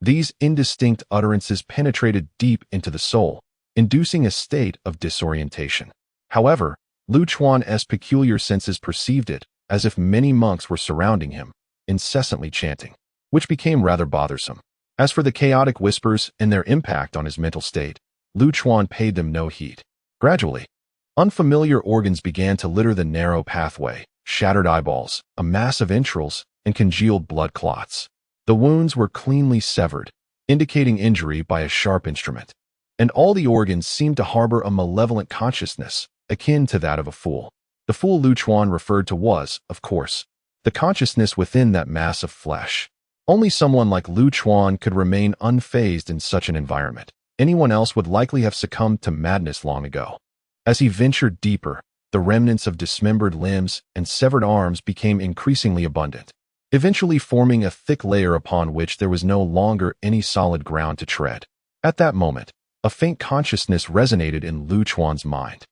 Speaker 1: These indistinct utterances penetrated deep into the soul, inducing a state of disorientation. However, Lu Chuan's peculiar senses perceived it, as if many monks were surrounding him, incessantly chanting, which became rather bothersome. As for the chaotic whispers and their impact on his mental state, Lu Chuan paid them no heed. Gradually, unfamiliar organs began to litter the narrow pathway, shattered eyeballs, a mass of entrails, and congealed blood clots. The wounds were cleanly severed, indicating injury by a sharp instrument. And all the organs seemed to harbor a malevolent consciousness, akin to that of a fool. The fool Lu Chuan referred to was, of course, the consciousness within that mass of flesh. Only someone like Lu Chuan could remain unfazed in such an environment. Anyone else would likely have succumbed to madness long ago. As he ventured deeper, the remnants of dismembered limbs and severed arms became increasingly abundant, eventually forming a thick layer upon which there was no longer any solid ground to tread. At that moment, a faint consciousness resonated in Lu Chuan's mind.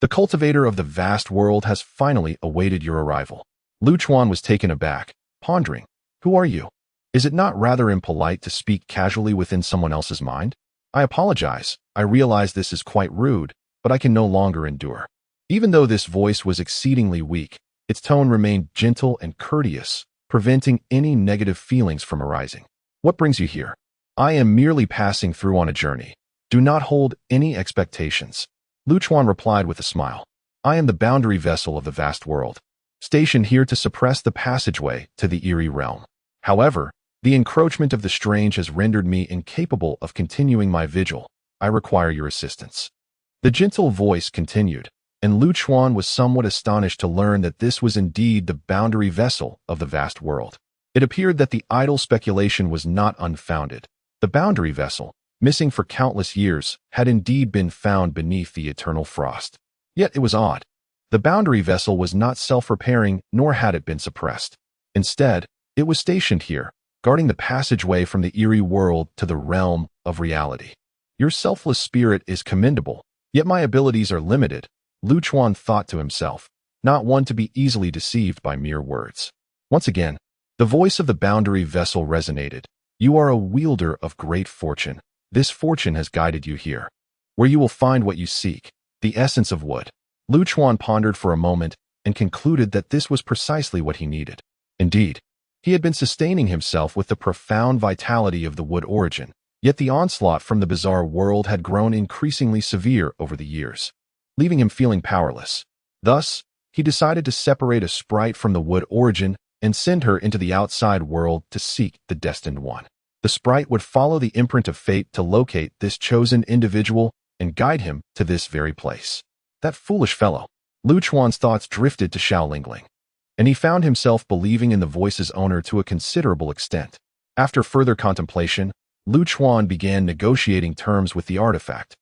Speaker 1: The cultivator of the vast world has finally awaited your arrival. Lu Chuan was taken aback, pondering, Who are you? Is it not rather impolite to speak casually within someone else's mind? I apologize. I realize this is quite rude, but I can no longer endure. Even though this voice was exceedingly weak, its tone remained gentle and courteous, preventing any negative feelings from arising. What brings you here? I am merely passing through on a journey. Do not hold any expectations. Lu Chuan replied with a smile. I am the boundary vessel of the vast world, stationed here to suppress the passageway to the eerie realm. However, the encroachment of the strange has rendered me incapable of continuing my vigil. I require your assistance. The gentle voice continued, and Lu Chuan was somewhat astonished to learn that this was indeed the boundary vessel of the vast world. It appeared that the idle speculation was not unfounded. The boundary vessel, missing for countless years, had indeed been found beneath the eternal frost. Yet it was odd. The boundary vessel was not self-repairing, nor had it been suppressed. Instead, it was stationed here, guarding the passageway from the eerie world to the realm of reality. Your selfless spirit is commendable, yet my abilities are limited, Lu Chuan thought to himself, not one to be easily deceived by mere words. Once again, the voice of the boundary vessel resonated. You are a wielder of great fortune. This fortune has guided you here, where you will find what you seek, the essence of wood. Lu Chuan pondered for a moment and concluded that this was precisely what he needed. Indeed, he had been sustaining himself with the profound vitality of the wood origin, yet the onslaught from the bizarre world had grown increasingly severe over the years, leaving him feeling powerless. Thus, he decided to separate a sprite from the wood origin and send her into the outside world to seek the destined one. The sprite would follow the imprint of fate to locate this chosen individual and guide him to this very place. That foolish fellow. Lu Chuan's thoughts drifted to Xiaolingling, and he found himself believing in the voice's owner to a considerable extent. After further contemplation, Lu Chuan began negotiating terms with the artifact.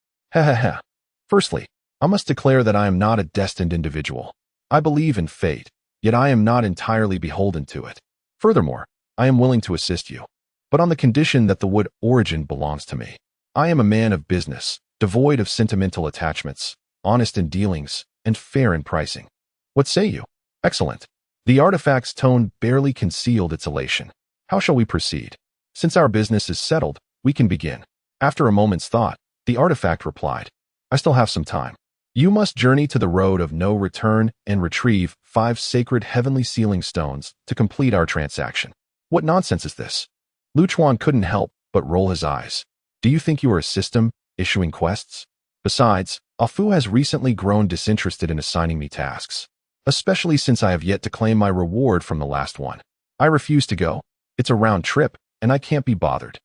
Speaker 1: Firstly, I must declare that I am not a destined individual. I believe in fate, yet I am not entirely beholden to it. Furthermore, I am willing to assist you, but on the condition that the wood origin belongs to me. I am a man of business, devoid of sentimental attachments, honest in dealings, and fair in pricing. What say you? Excellent. The artifact's tone barely concealed its elation. How shall we proceed? Since our business is settled, we can begin. After a moment's thought, the artifact replied, I still have some time. You must journey to the road of no return and retrieve 5 sacred heavenly sealing stones to complete our transaction. What nonsense is this? Lu Chuan couldn't help but roll his eyes. Do you think you are a system, issuing quests? Besides, Afu has recently grown disinterested in assigning me tasks, especially since I have yet to claim my reward from the last one. I refuse to go. It's a round trip, and I can't be bothered.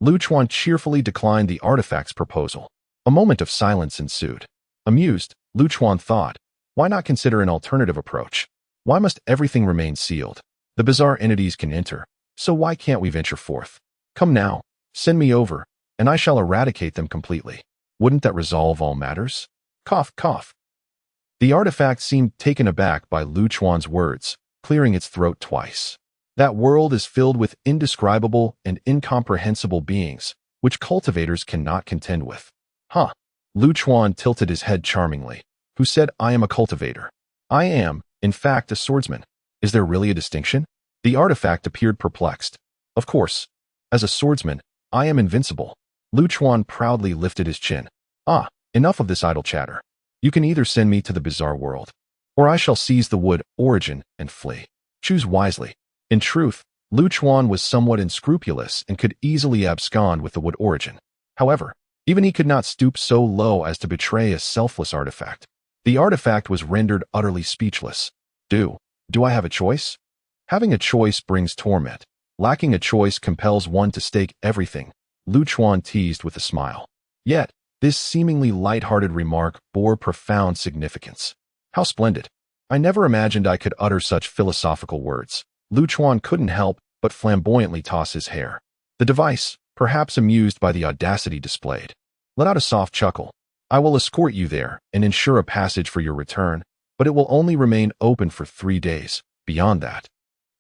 Speaker 1: Lu Chuan cheerfully declined the artifact's proposal. A moment of silence ensued. Amused, Lu Chuan thought, why not consider an alternative approach? Why must everything remain sealed? The bizarre entities can enter, so why can't we venture forth? Come now, send me over, and I shall eradicate them completely. Wouldn't that resolve all matters? Cough, cough. The artifact seemed taken aback by Lu Chuan's words, clearing its throat twice. That world is filled with indescribable and incomprehensible beings, which cultivators cannot contend with. Huh. Lu Chuan tilted his head charmingly. Who said I am a cultivator? I am, in fact, a swordsman. Is there really a distinction? The artifact appeared perplexed. Of course. As a swordsman, I am invincible. Lu Chuan proudly lifted his chin. Ah, enough of this idle chatter. You can either send me to the bizarre world, or I shall seize the wood origin and flee. Choose wisely. In truth, Lu Chuan was somewhat unscrupulous and could easily abscond with the wood origin. However, even he could not stoop so low as to betray a selfless artifact. The artifact was rendered utterly speechless. Do I have a choice? Having a choice brings torment. Lacking a choice compels one to stake everything, Lu Chuan teased with a smile. Yet, this seemingly light-hearted remark bore profound significance. How splendid. I never imagined I could utter such philosophical words. Lu Chuan couldn't help but flamboyantly toss his hair. The device, perhaps amused by the audacity displayed, let out a soft chuckle. I will escort you there and ensure a passage for your return, but it will only remain open for 3 days. Beyond that,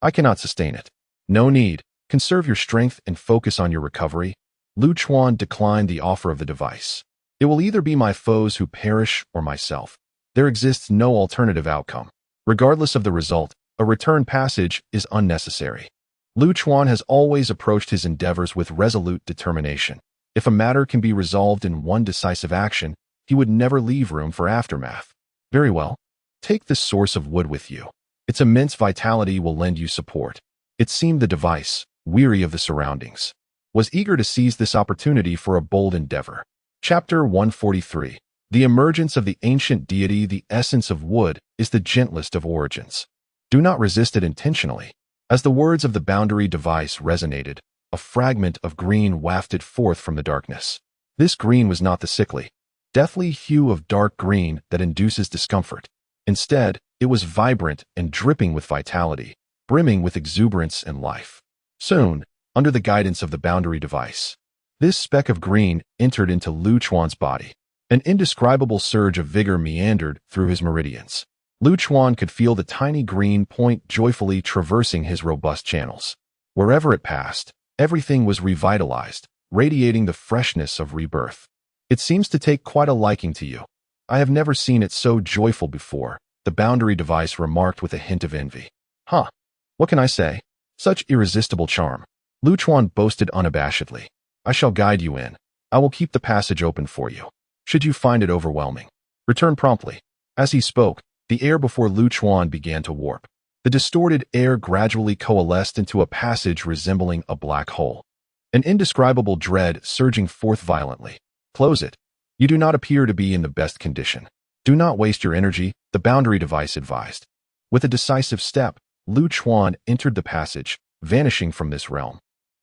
Speaker 1: I cannot sustain it. No need. Conserve your strength and focus on your recovery. Lu Chuan declined the offer of the device. It will either be my foes who perish or myself. There exists no alternative outcome. Regardless of the result, a return passage is unnecessary. Lu Chuan has always approached his endeavors with resolute determination. If a matter can be resolved in one decisive action, he would never leave room for aftermath. Very well. Take this source of wood with you. Its immense vitality will lend you support. It seemed the device, weary of the surroundings, was eager to seize this opportunity for a bold endeavor. Chapter 143. The emergence of the ancient deity. The essence of wood is the gentlest of origins. Do not resist it intentionally. As the words of the boundary device resonated, a fragment of green wafted forth from the darkness. This green was not the sickly, deathly hue of dark green that induces discomfort. Instead, it was vibrant and dripping with vitality, brimming with exuberance and life. Soon, under the guidance of the boundary device, this speck of green entered into Lu Chuan's body. An indescribable surge of vigor meandered through his meridians. Lu Chuan could feel the tiny green point joyfully traversing his robust channels. Wherever it passed, everything was revitalized, radiating the freshness of rebirth. It seems to take quite a liking to you. I have never seen it so joyful before, the boundary device remarked with a hint of envy. Huh. What can I say? Such irresistible charm. Lu Chuan boasted unabashedly. I shall guide you in. I will keep the passage open for you. Should you find it overwhelming, return promptly. As he spoke, the air before Lu Chuan began to warp. The distorted air gradually coalesced into a passage resembling a black hole. An indescribable dread surging forth violently. Close it. You do not appear to be in the best condition. Do not waste your energy, the boundary device advised. With a decisive step, Lu Chuan entered the passage, vanishing from this realm.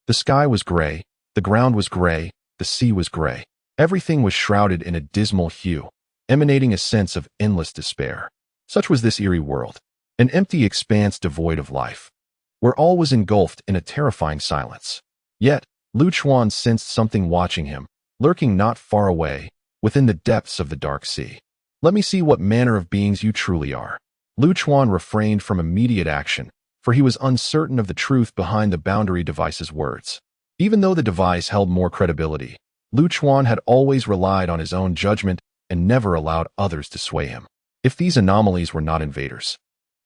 Speaker 1: The sky was gray, the ground was gray, the sea was gray. Everything was shrouded in a dismal hue, emanating a sense of endless despair. Such was this eerie world, an empty expanse devoid of life, where all was engulfed in a terrifying silence. Yet, Lu Chuan sensed something watching him, lurking not far away, within the depths of the dark sea. Let me see what manner of beings you truly are. Lu Chuan refrained from immediate action, for he was uncertain of the truth behind the boundary device's words. Even though the device held more credibility, Lu Chuan had always relied on his own judgment and never allowed others to sway him. If these anomalies were not invaders,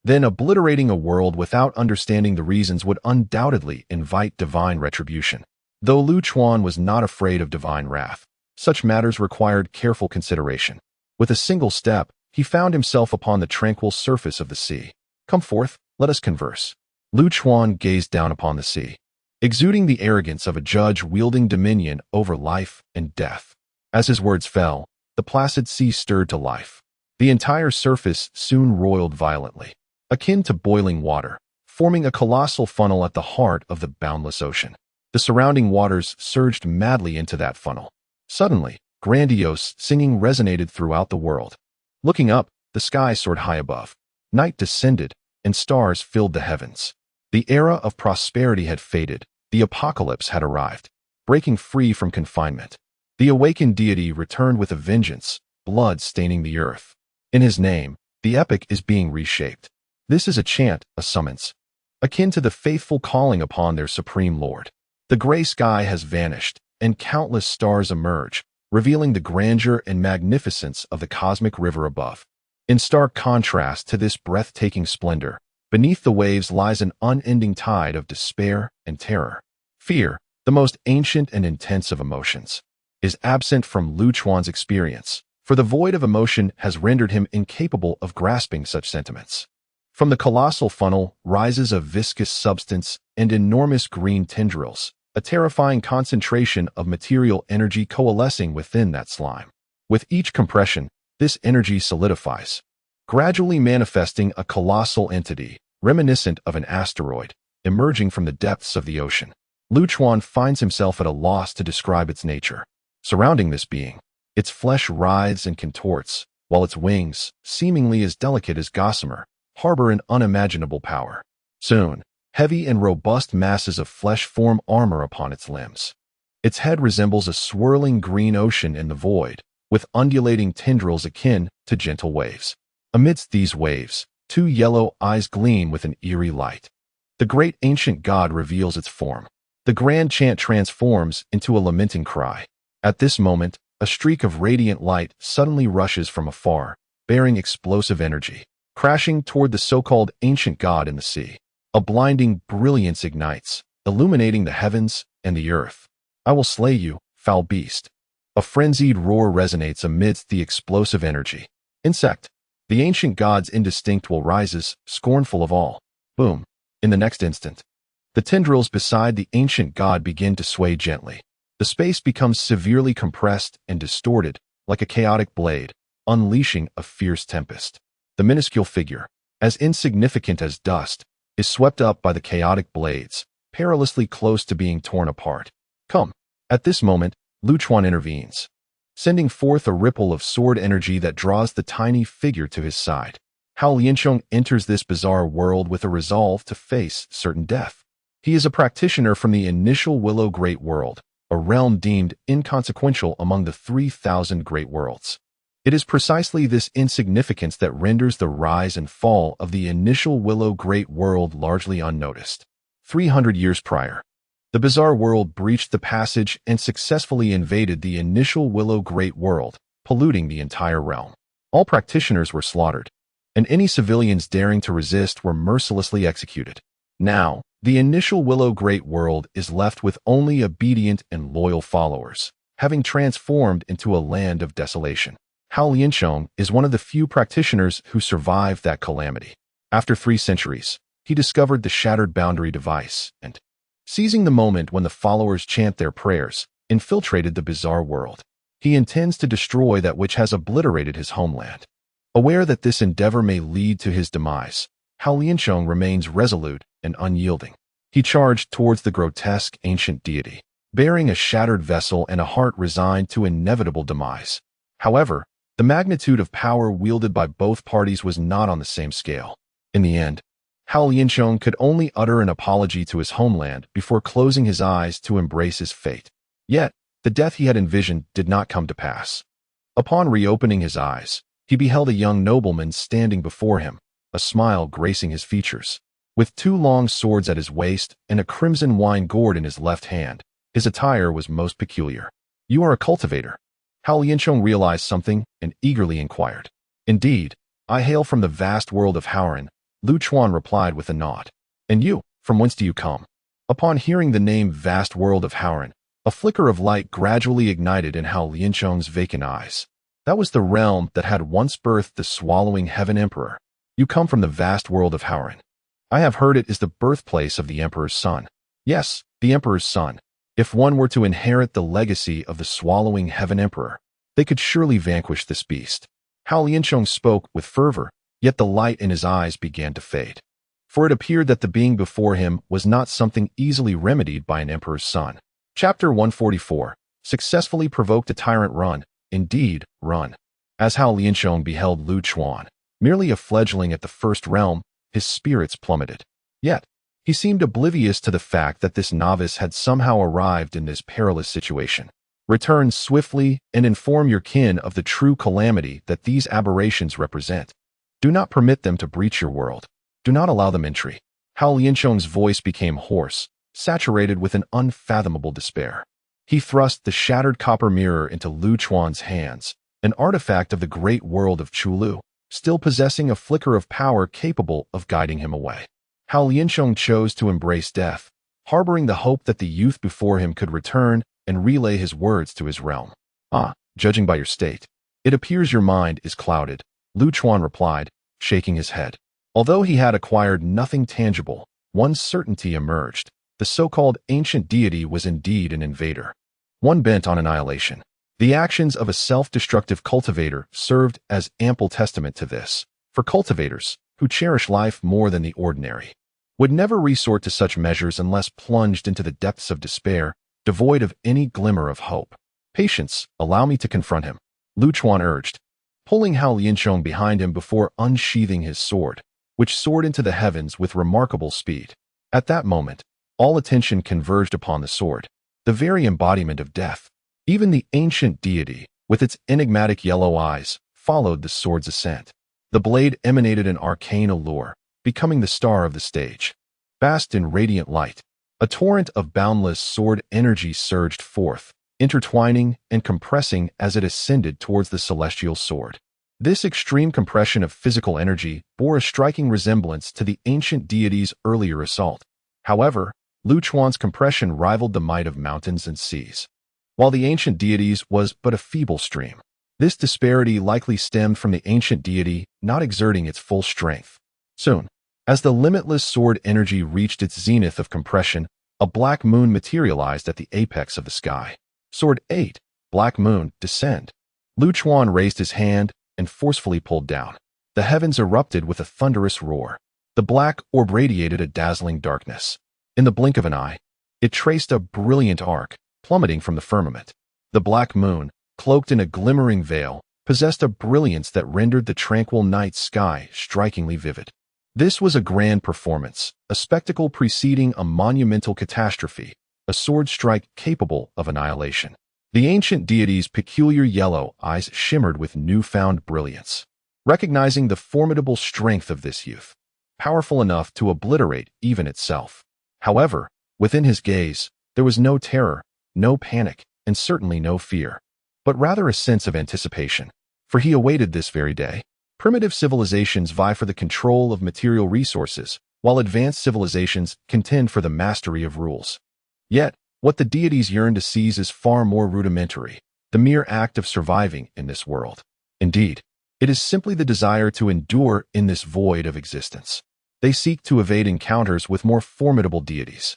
Speaker 1: then obliterating a world without understanding the reasons would undoubtedly invite divine retribution. Though Lu Chuan was not afraid of divine wrath, such matters required careful consideration. With a single step, he found himself upon the tranquil surface of the sea. Come forth, let us converse. Lu Chuan gazed down upon the sea, exuding the arrogance of a judge wielding dominion over life and death. As his words fell, the placid sea stirred to life. The entire surface soon roiled violently, akin to boiling water, forming a colossal funnel at the heart of the boundless ocean. The surrounding waters surged madly into that funnel. Suddenly, grandiose singing resonated throughout the world. Looking up, the sky soared high above. Night descended, and stars filled the heavens. The era of prosperity had faded. The apocalypse had arrived, breaking free from confinement. The awakened deity returned with a vengeance, blood staining the earth. In his name, the epic is being reshaped. This is a chant, a summons, akin to the faithful calling upon their supreme lord. The gray sky has vanished, and countless stars emerge, revealing the grandeur and magnificence of the cosmic river above. In stark contrast to this breathtaking splendor, beneath the waves lies an unending tide of despair and terror. Fear, the most ancient and intense of emotions, is absent from Lu Chuan's experience, for the void of emotion has rendered him incapable of grasping such sentiments. From the colossal funnel rises a viscous substance and enormous green tendrils, a terrifying concentration of material energy coalescing within that slime. With each compression, this energy solidifies, gradually manifesting a colossal entity, reminiscent of an asteroid, emerging from the depths of the ocean. Lu Chuan finds himself at a loss to describe its nature. Surrounding this being, its flesh writhes and contorts, while its wings, seemingly as delicate as gossamer, harbor an unimaginable power. Soon, heavy and robust masses of flesh form armor upon its limbs. Its head resembles a swirling green ocean in the void, with undulating tendrils akin to gentle waves. Amidst these waves, two yellow eyes gleam with an eerie light. The great ancient god reveals its form. The grand chant transforms into a lamenting cry. At this moment, a streak of radiant light suddenly rushes from afar, bearing explosive energy, crashing toward the so-called ancient god in the sea. A blinding brilliance ignites, illuminating the heavens and the earth. I will slay you, foul beast. A frenzied roar resonates amidst the explosive energy. Insect. The ancient god's indistinct will rises, scornful of all. Boom. In the next instant, the tendrils beside the ancient god begin to sway gently. The space becomes severely compressed and distorted, like a chaotic blade, unleashing a fierce tempest. The minuscule figure, as insignificant as dust, is swept up by the chaotic blades, perilously close to being torn apart. Come. At this moment, Lu Chuan intervenes, sending forth a ripple of sword energy that draws the tiny figure to his side. Hao Liancheng enters this bizarre world with a resolve to face certain death. He is a practitioner from the initial Willow Great World, a realm deemed inconsequential among the 3,000 great worlds. It is precisely this insignificance that renders the rise and fall of the initial Willow Great World largely unnoticed. 300 years prior, the bizarre world breached the passage and successfully invaded the initial Willow Great World, polluting the entire realm. All practitioners were slaughtered, and any civilians daring to resist were mercilessly executed. Now, the initial Willow Great World is left with only obedient and loyal followers, having transformed into a land of desolation. Hao Liancheng is one of the few practitioners who survived that calamity. After 3 centuries, he discovered the shattered boundary device and, seizing the moment when the followers chant their prayers, infiltrated the bizarre world. He intends to destroy that which has obliterated his homeland. Aware that this endeavor may lead to his demise, Hao Liancheng remains resolute and unyielding. He charged towards the grotesque ancient deity, bearing a shattered vessel and a heart resigned to inevitable demise. However, the magnitude of power wielded by both parties was not on the same scale. In the end, Hao Liancheng could only utter an apology to his homeland before closing his eyes to embrace his fate. Yet, the death he had envisioned did not come to pass. Upon reopening his eyes, he beheld a young nobleman standing before him, a smile gracing his features. With 2 long swords at his waist and a crimson wine gourd in his left hand, his attire was most peculiar. "You are a cultivator." Hao Liancheng realized something and eagerly inquired. "Indeed, I hail from the vast world of Hauran," Lu Chuan replied with a nod. "And you, from whence do you come?" Upon hearing the name vast world of Hauran, a flicker of light gradually ignited in Hao Liancheng's vacant eyes. That was the realm that had once birthed the swallowing heaven emperor. "You come from the vast world of Hauran. I have heard it is the birthplace of the emperor's son." "Yes, the emperor's son. If one were to inherit the legacy of the swallowing heaven emperor, they could surely vanquish this beast." Hao Liancheng spoke with fervor, yet the light in his eyes began to fade. For it appeared that the being before him was not something easily remedied by an emperor's son. Chapter 144. Successfully provoked a tyrant. Run. Indeed, run. As Hao Liancheng beheld Lu Chuan, merely a fledgling at the first realm, his spirits plummeted. Yet, he seemed oblivious to the fact that this novice had somehow arrived in this perilous situation. "Return swiftly and inform your kin of the true calamity that these aberrations represent. Do not permit them to breach your world. Do not allow them entry." Hao Liancheng's voice became hoarse, saturated with an unfathomable despair. He thrust the shattered copper mirror into Lu Chuan's hands, an artifact of the great world of Chulu, still possessing a flicker of power capable of guiding him away. Hao Liancheng chose to embrace death, harboring the hope that the youth before him could return and relay his words to his realm. Judging by your state, it appears your mind is clouded," Lu Chuan replied, shaking his head. Although he had acquired nothing tangible, one certainty emerged. The so-called ancient deity was indeed an invader, one bent on annihilation. The actions of a self-destructive cultivator served as ample testament to this, for cultivators, who cherish life more than the ordinary, would never resort to such measures unless plunged into the depths of despair, devoid of any glimmer of hope. "Patience, allow me to confront him," Lu Chuan urged, pulling Hao Liancheng behind him before unsheathing his sword, which soared into the heavens with remarkable speed. At that moment, all attention converged upon the sword, the very embodiment of death. Even the ancient deity, with its enigmatic yellow eyes, followed the sword's ascent. The blade emanated an arcane allure, becoming the star of the stage. Basked in radiant light, a torrent of boundless sword energy surged forth, intertwining and compressing as it ascended towards the celestial sword. This extreme compression of physical energy bore a striking resemblance to the ancient deity's earlier assault. However, Lu Chuan's compression rivaled the might of mountains and seas, while the ancient deity's was but a feeble stream. This disparity likely stemmed from the ancient deity not exerting its full strength. Soon, as the limitless sword energy reached its zenith of compression, a black moon materialized at the apex of the sky. Sword 8, Black Moon, descend. Lu Chuan raised his hand and forcefully pulled down. The heavens erupted with a thunderous roar. The black orb radiated a dazzling darkness. In the blink of an eye, it traced a brilliant arc, plummeting from the firmament. The black moon, cloaked in a glimmering veil, possessed a brilliance that rendered the tranquil night sky strikingly vivid. This was a grand performance, a spectacle preceding a monumental catastrophe, a sword strike capable of annihilation. The ancient deity's peculiar yellow eyes shimmered with newfound brilliance. Recognizing the formidable strength of this youth, powerful enough to obliterate even itself. However, within his gaze, there was no terror, no panic, and certainly no fear, but rather a sense of anticipation. For he awaited this very day. Primitive civilizations vie for the control of material resources, while advanced civilizations contend for the mastery of rules. Yet, what the deities yearn to seize is far more rudimentary, the mere act of surviving in this world. Indeed, it is simply the desire to endure in this void of existence. They seek to evade encounters with more formidable deities.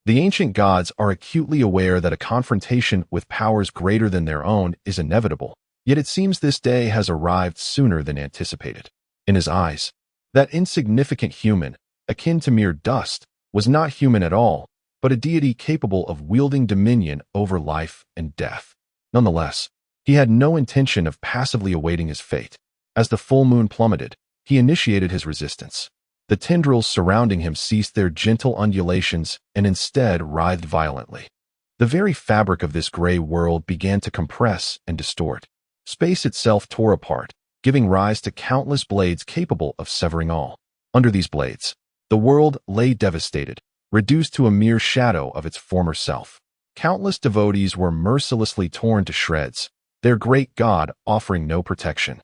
Speaker 1: The ancient gods are acutely aware that a confrontation with powers greater than their own is inevitable, yet it seems this day has arrived sooner than anticipated. In his eyes, that insignificant human, akin to mere dust, was not human at all, but a deity capable of wielding dominion over life and death. Nonetheless, he had no intention of passively awaiting his fate. As the full moon plummeted, he initiated his resistance. The tendrils surrounding him ceased their gentle undulations and instead writhed violently. The very fabric of this gray world began to compress and distort. Space itself tore apart, giving rise to countless blades capable of severing all. Under these blades, the world lay devastated, reduced to a mere shadow of its former self. Countless devotees were mercilessly torn to shreds, their great god offering no protection,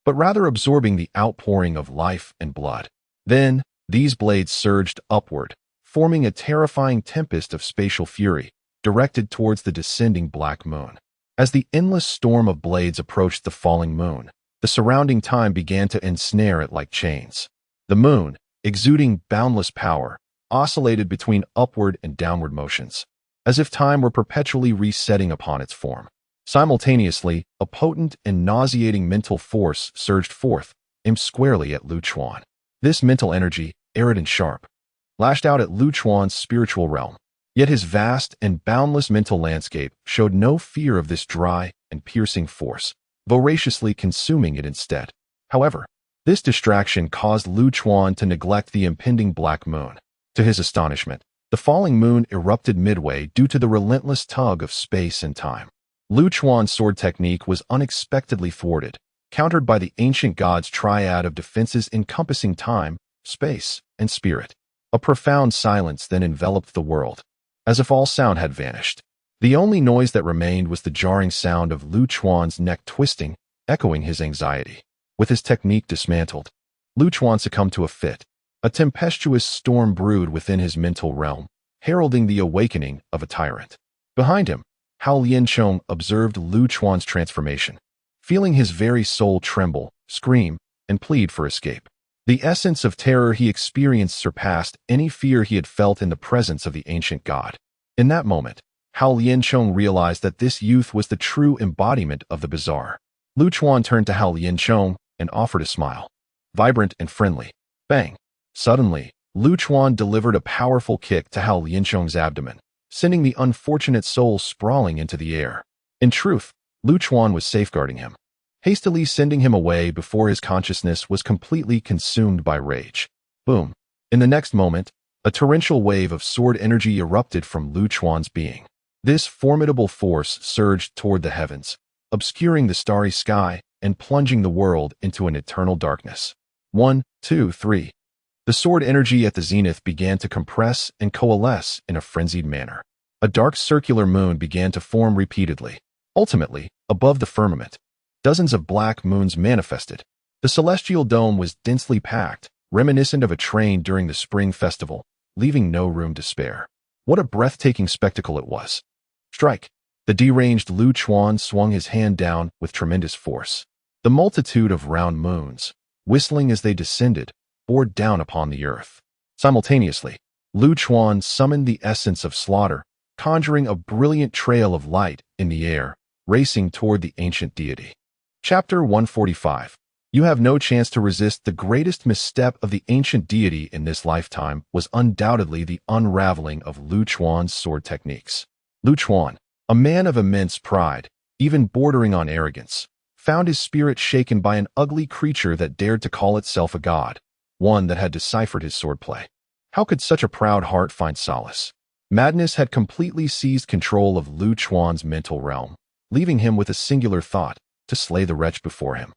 Speaker 1: but rather absorbing the outpouring of life and blood. Then, these blades surged upward, forming a terrifying tempest of spatial fury, directed towards the descending black moon. As the endless storm of blades approached the falling moon, the surrounding time began to ensnare it like chains. The moon, exuding boundless power, oscillated between upward and downward motions, as if time were perpetually resetting upon its form. Simultaneously, a potent and nauseating mental force surged forth, aimed squarely at Lu Chuan. This mental energy, arid and sharp, lashed out at Lu Chuan's spiritual realm. Yet his vast and boundless mental landscape showed no fear of this dry and piercing force, voraciously consuming it instead. However, this distraction caused Lu Chuan to neglect the impending black moon. To his astonishment, the falling moon erupted midway due to the relentless tug of space and time. Lu Chuan's sword technique was unexpectedly thwarted, countered by the ancient god's triad of defenses encompassing time, space, and spirit. A profound silence then enveloped the world, as if all sound had vanished. The only noise that remained was the jarring sound of Lu Chuan's neck twisting, echoing his anxiety. With his technique dismantled, Lu Chuan succumbed to a fit. A tempestuous storm brewed within his mental realm, heralding the awakening of a tyrant. Behind him, Hao Liancheng observed Lu Chuan's transformation, feeling his very soul tremble, scream, and plead for escape. The essence of terror he experienced surpassed any fear he had felt in the presence of the ancient god. In that moment, Hao Liancheng realized that this youth was the true embodiment of the bizarre. Lu Chuan turned to Hao Liancheng and offered a smile, vibrant and friendly. Bang! Suddenly, Lu Chuan delivered a powerful kick to Hao Liancheng's abdomen, sending the unfortunate soul sprawling into the air. In truth, Lu Chuan was safeguarding him, hastily sending him away before his consciousness was completely consumed by rage. Boom! In the next moment, a torrential wave of sword energy erupted from Lu Chuan's being. This formidable force surged toward the heavens, obscuring the starry sky and plunging the world into an eternal darkness. 1, 2, 3. The sword energy at the zenith began to compress and coalesce in a frenzied manner. A dark circular moon began to form repeatedly. Ultimately, above the firmament, Dozens of black moons manifested. The celestial dome was densely packed, reminiscent of a train during the spring festival, leaving no room to spare. What a breathtaking spectacle it was. Strike! The deranged Lu Chuan swung his hand down with tremendous force. The multitude of round moons, whistling as they descended, bore down upon the earth. Simultaneously, Lu Chuan summoned the essence of slaughter, conjuring a brilliant trail of light in the air, racing toward the ancient deity. Chapter 145. You have no chance to resist. The greatest misstep of the ancient deity in this lifetime was undoubtedly the unraveling of Lu Chuan's sword techniques. Lu Chuan, a man of immense pride, even bordering on arrogance, found his spirit shaken by an ugly creature that dared to call itself a god, one that had deciphered his swordplay. How could such a proud heart find solace? Madness had completely seized control of Lu Chuan's mental realm, leaving him with a singular thought: to slay the wretch before him.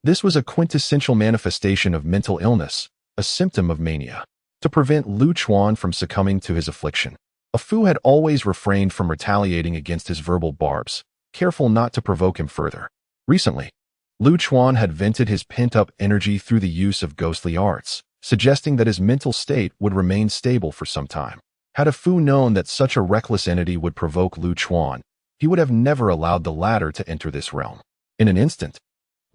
Speaker 1: This was a quintessential manifestation of mental illness, a symptom of mania. To prevent Lu Chuan from succumbing to his affliction, a Fu had always refrained from retaliating against his verbal barbs, careful not to provoke him further. Recently, Lu Chuan had vented his pent-up energy through the use of ghostly arts, suggesting that his mental state would remain stable for some time. Had a Fu known that such a reckless entity would provoke Lu Chuan, he would have never allowed the latter to enter this realm. In an instant,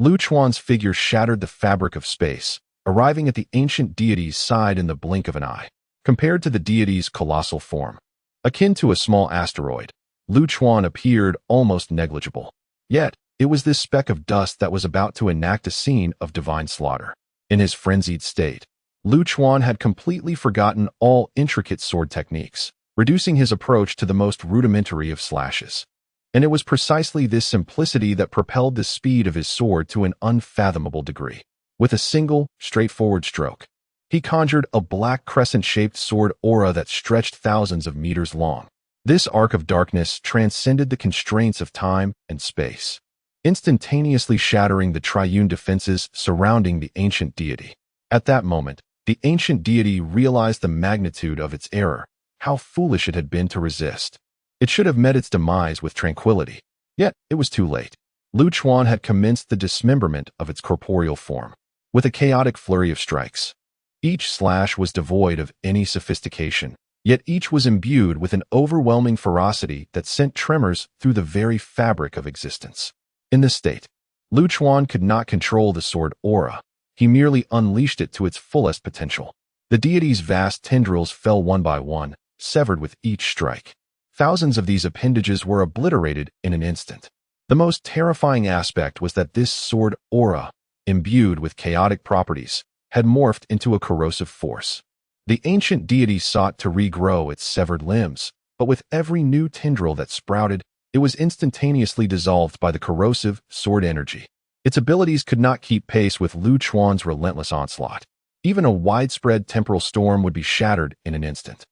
Speaker 1: Lu Chuan's figure shattered the fabric of space, arriving at the ancient deity's side in the blink of an eye. Compared to the deity's colossal form, akin to a small asteroid, Lu Chuan appeared almost negligible. Yet, it was this speck of dust that was about to enact a scene of divine slaughter. In his frenzied state, Lu Chuan had completely forgotten all intricate sword techniques, reducing his approach to the most rudimentary of slashes. And it was precisely this simplicity that propelled the speed of his sword to an unfathomable degree. With a single, straightforward stroke, he conjured a black crescent-shaped sword aura that stretched thousands of meters long. This arc of darkness transcended the constraints of time and space, instantaneously shattering the triune defenses surrounding the ancient deity. At that moment, the ancient deity realized the magnitude of its error, how foolish it had been to resist. It should have met its demise with tranquility. Yet, it was too late. Lu Chuan had commenced the dismemberment of its corporeal form, with a chaotic flurry of strikes. Each slash was devoid of any sophistication, yet each was imbued with an overwhelming ferocity that sent tremors through the very fabric of existence. In this state, Lu Chuan could not control the sword aura. He merely unleashed it to its fullest potential. The deity's vast tendrils fell one by one, severed with each strike. Thousands of these appendages were obliterated in an instant. The most terrifying aspect was that this sword aura, imbued with chaotic properties, had morphed into a corrosive force. The ancient deity sought to regrow its severed limbs, but with every new tendril that sprouted, it was instantaneously dissolved by the corrosive sword energy. Its abilities could not keep pace with Lu Chuan's relentless onslaught. Even a widespread temporal storm would be shattered in an instant.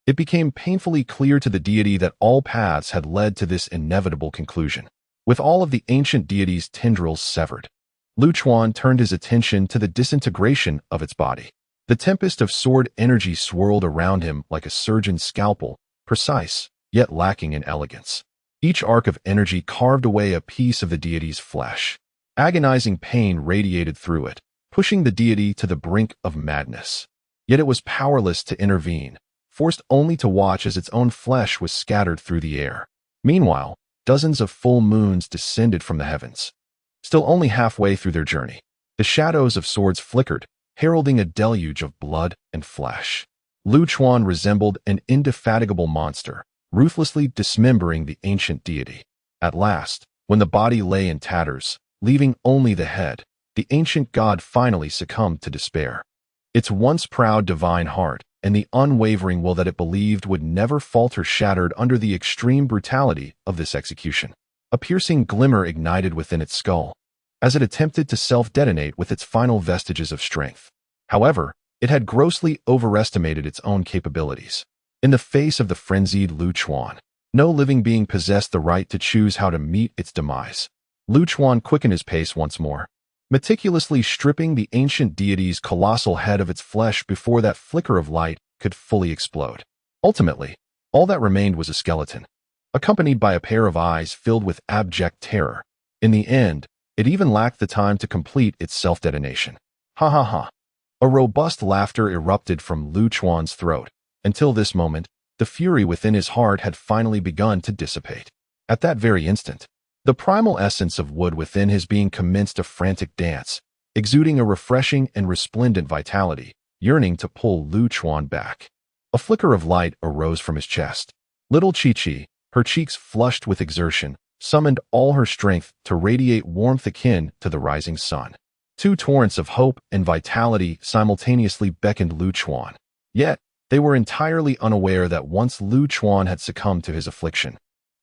Speaker 1: It became painfully clear to the deity that all paths had led to this inevitable conclusion. With all of the ancient deity's tendrils severed, Lu Chuan turned his attention to the disintegration of its body. The tempest of sword energy swirled around him like a surgeon's scalpel, precise, yet lacking in elegance. Each arc of energy carved away a piece of the deity's flesh. Agonizing pain radiated through it, pushing the deity to the brink of madness. Yet it was powerless to intervene, forced only to watch as its own flesh was scattered through the air. Meanwhile, dozens of full moons descended from the heavens. Still only halfway through their journey, the shadows of swords flickered, heralding a deluge of blood and flesh. Lu Chuan resembled an indefatigable monster, ruthlessly dismembering the ancient deity. At last, when the body lay in tatters, leaving only the head, the ancient god finally succumbed to despair. Its once proud divine heart, and the unwavering will that it believed would never falter, shattered under the extreme brutality of this execution. A piercing glimmer ignited within its skull, as it attempted to self-detonate with its final vestiges of strength. However, it had grossly overestimated its own capabilities. In the face of the frenzied Lu Chuan, no living being possessed the right to choose how to meet its demise. Lu Chuan quickened his pace once more, meticulously stripping the ancient deity's colossal head of its flesh before that flicker of light could fully explode. Ultimately, all that remained was a skeleton, accompanied by a pair of eyes filled with abject terror. In the end, It even lacked the time to complete its self-detonation. Ha ha ha. A robust laughter erupted from Lu Chuan's throat. Until this moment, the fury within his heart had finally begun to dissipate. At that very instant, the primal essence of wood within his being commenced a frantic dance, exuding a refreshing and resplendent vitality, yearning to pull Lu Chuan back. A flicker of light arose from his chest. Little Chi-Chi, her cheeks flushed with exertion, summoned all her strength to radiate warmth akin to the rising sun. Two torrents of hope and vitality simultaneously beckoned Lu Chuan. Yet, they were entirely unaware that once Lu Chuan had succumbed to his affliction,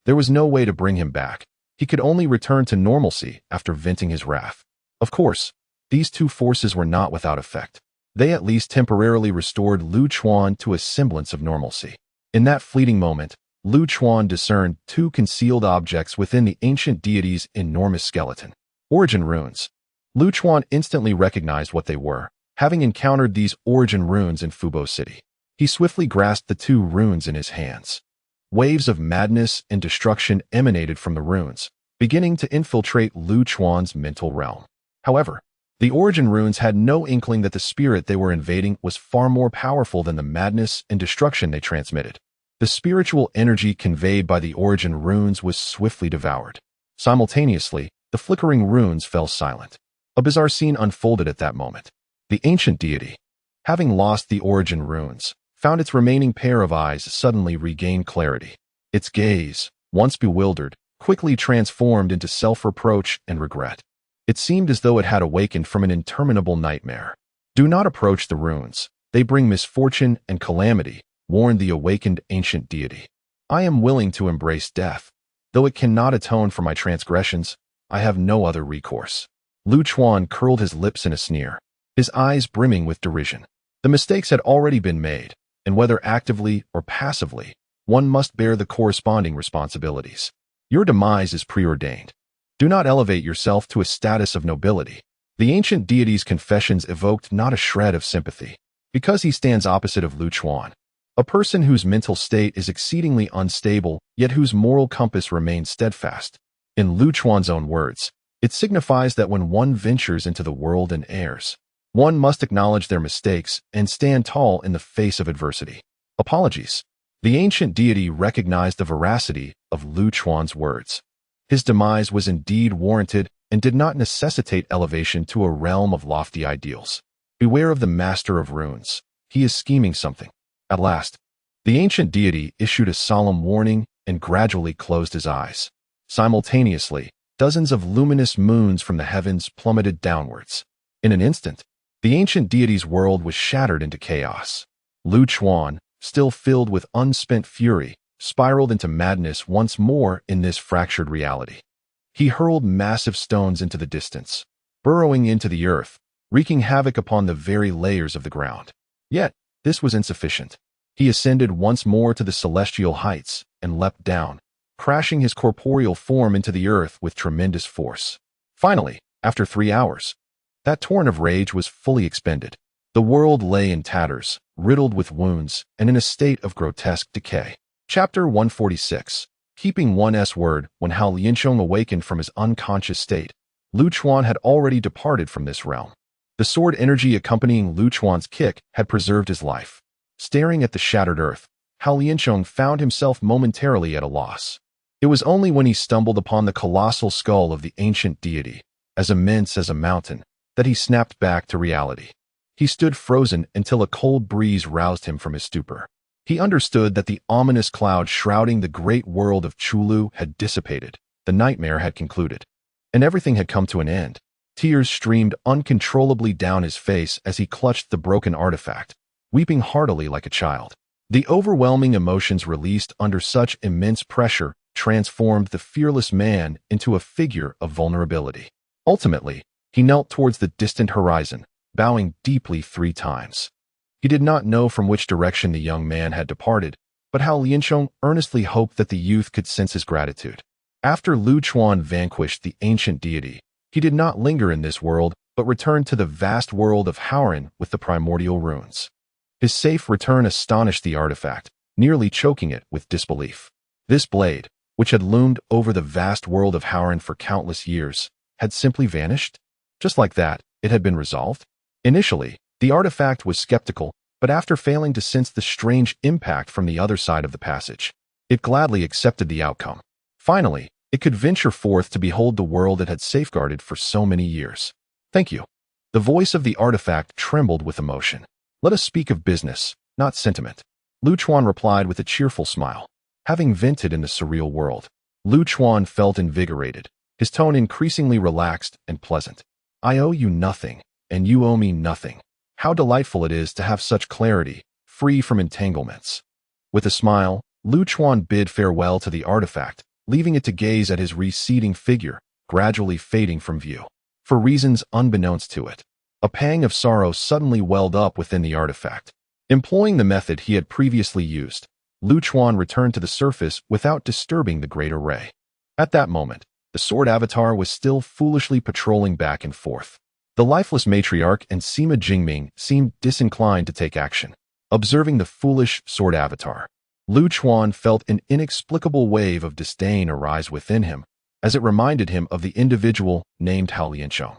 Speaker 1: there was no way to bring him back. He could only return to normalcy after venting his wrath. Of course, these two forces were not without effect. They at least temporarily restored Lu Chuan to a semblance of normalcy. In that fleeting moment, Lu Chuan discerned two concealed objects within the ancient deity's enormous skeleton. Origin runes. Lu Chuan instantly recognized what they were, having encountered these origin runes in Fubo City. He swiftly grasped the two runes in his hands. Waves of madness and destruction emanated from the runes, beginning to infiltrate Lu Chuan's mental realm. However, the origin runes had no inkling that the spirit they were invading was far more powerful than the madness and destruction they transmitted. The spiritual energy conveyed by the origin runes was swiftly devoured. Simultaneously, the flickering runes fell silent. A bizarre scene unfolded at that moment. The ancient deity, having lost the origin runes, found its remaining pair of eyes suddenly regain clarity. Its gaze, once bewildered, quickly transformed into self-reproach and regret. It seemed as though it had awakened from an interminable nightmare. "Do not approach the runes. They bring misfortune and calamity," warned the awakened ancient deity. "I am willing to embrace death. Though it cannot atone for my transgressions, I have no other recourse." Lu Chuan curled his lips in a sneer, his eyes brimming with derision. The mistakes had already been made, and whether actively or passively, one must bear the corresponding responsibilities. Your demise is preordained. Do not elevate yourself to a status of nobility. The ancient deity's confessions evoked not a shred of sympathy, because he stands opposite of Lu Chuan, a person whose mental state is exceedingly unstable, yet whose moral compass remains steadfast. In Lu Chuan's own words, it signifies that when one ventures into the world and errs, one must acknowledge their mistakes and stand tall in the face of adversity. Apologies. The ancient deity recognized the veracity of Lu Chuan's words. His demise was indeed warranted and did not necessitate elevation to a realm of lofty ideals. Beware of the master of runes. He is scheming something. At last, the ancient deity issued a solemn warning and gradually closed his eyes. Simultaneously, dozens of luminous moons from the heavens plummeted downwards. In an instant, the ancient deity's world was shattered into chaos. Lu Chuan, still filled with unspent fury, spiraled into madness once more in this fractured reality. He hurled massive stones into the distance, burrowing into the earth, wreaking havoc upon the very layers of the ground. Yet, this was insufficient. He ascended once more to the celestial heights and leapt down, crashing his corporeal form into the earth with tremendous force. Finally, after 3 hours, that torrent of rage was fully expended. The world lay in tatters, riddled with wounds, and in a state of grotesque decay. Chapter 146. Keeping one's word. When Hao Liansheng awakened from his unconscious state, Lu Chuan had already departed from this realm. The sword energy accompanying Lu Chuan's kick had preserved his life. Staring at the shattered earth, Hao Liansheng found himself momentarily at a loss. It was only when he stumbled upon the colossal skull of the ancient deity, as immense as a mountain, that he snapped back to reality. He stood frozen until a cold breeze roused him from his stupor. He understood that the ominous cloud shrouding the great world of Chulu had dissipated, the nightmare had concluded, and everything had come to an end. Tears streamed uncontrollably down his face as he clutched the broken artifact, weeping heartily like a child. The overwhelming emotions released under such immense pressure transformed the fearless man into a figure of vulnerability. Ultimately, he knelt towards the distant horizon, bowing deeply 3 times. He did not know from which direction the young man had departed, but Hao Liansheng earnestly hoped that the youth could sense his gratitude. After Lu Chuan vanquished the ancient deity, he did not linger in this world, but returned to the vast world of Howren with the primordial runes. His safe return astonished the artifact, nearly choking it with disbelief. This blade, which had loomed over the vast world of Howren for countless years, had simply vanished? Just like that, it had been resolved? Initially, the artifact was skeptical, but after failing to sense the strange impact from the other side of the passage, it gladly accepted the outcome. Finally, it could venture forth to behold the world it had safeguarded for so many years. Thank you. The voice of the artifact trembled with emotion. Let us speak of business, not sentiment. Lu Chuan replied with a cheerful smile. Having vented in the surreal world, Lu Chuan felt invigorated, his tone increasingly relaxed and pleasant. I owe you nothing, and you owe me nothing. How delightful it is to have such clarity, free from entanglements. With a smile, Lu Chuan bid farewell to the artifact, leaving it to gaze at his receding figure, gradually fading from view. For reasons unbeknownst to it, a pang of sorrow suddenly welled up within the artifact. Employing the method he had previously used, Lu Chuan returned to the surface without disturbing the great array. At that moment, the sword avatar was still foolishly patrolling back and forth. The lifeless matriarch and Sima Jingming seemed disinclined to take action. Observing the foolish sword avatar, Lu Chuan felt an inexplicable wave of disdain arise within him, as it reminded him of the individual named Hao Liansheng.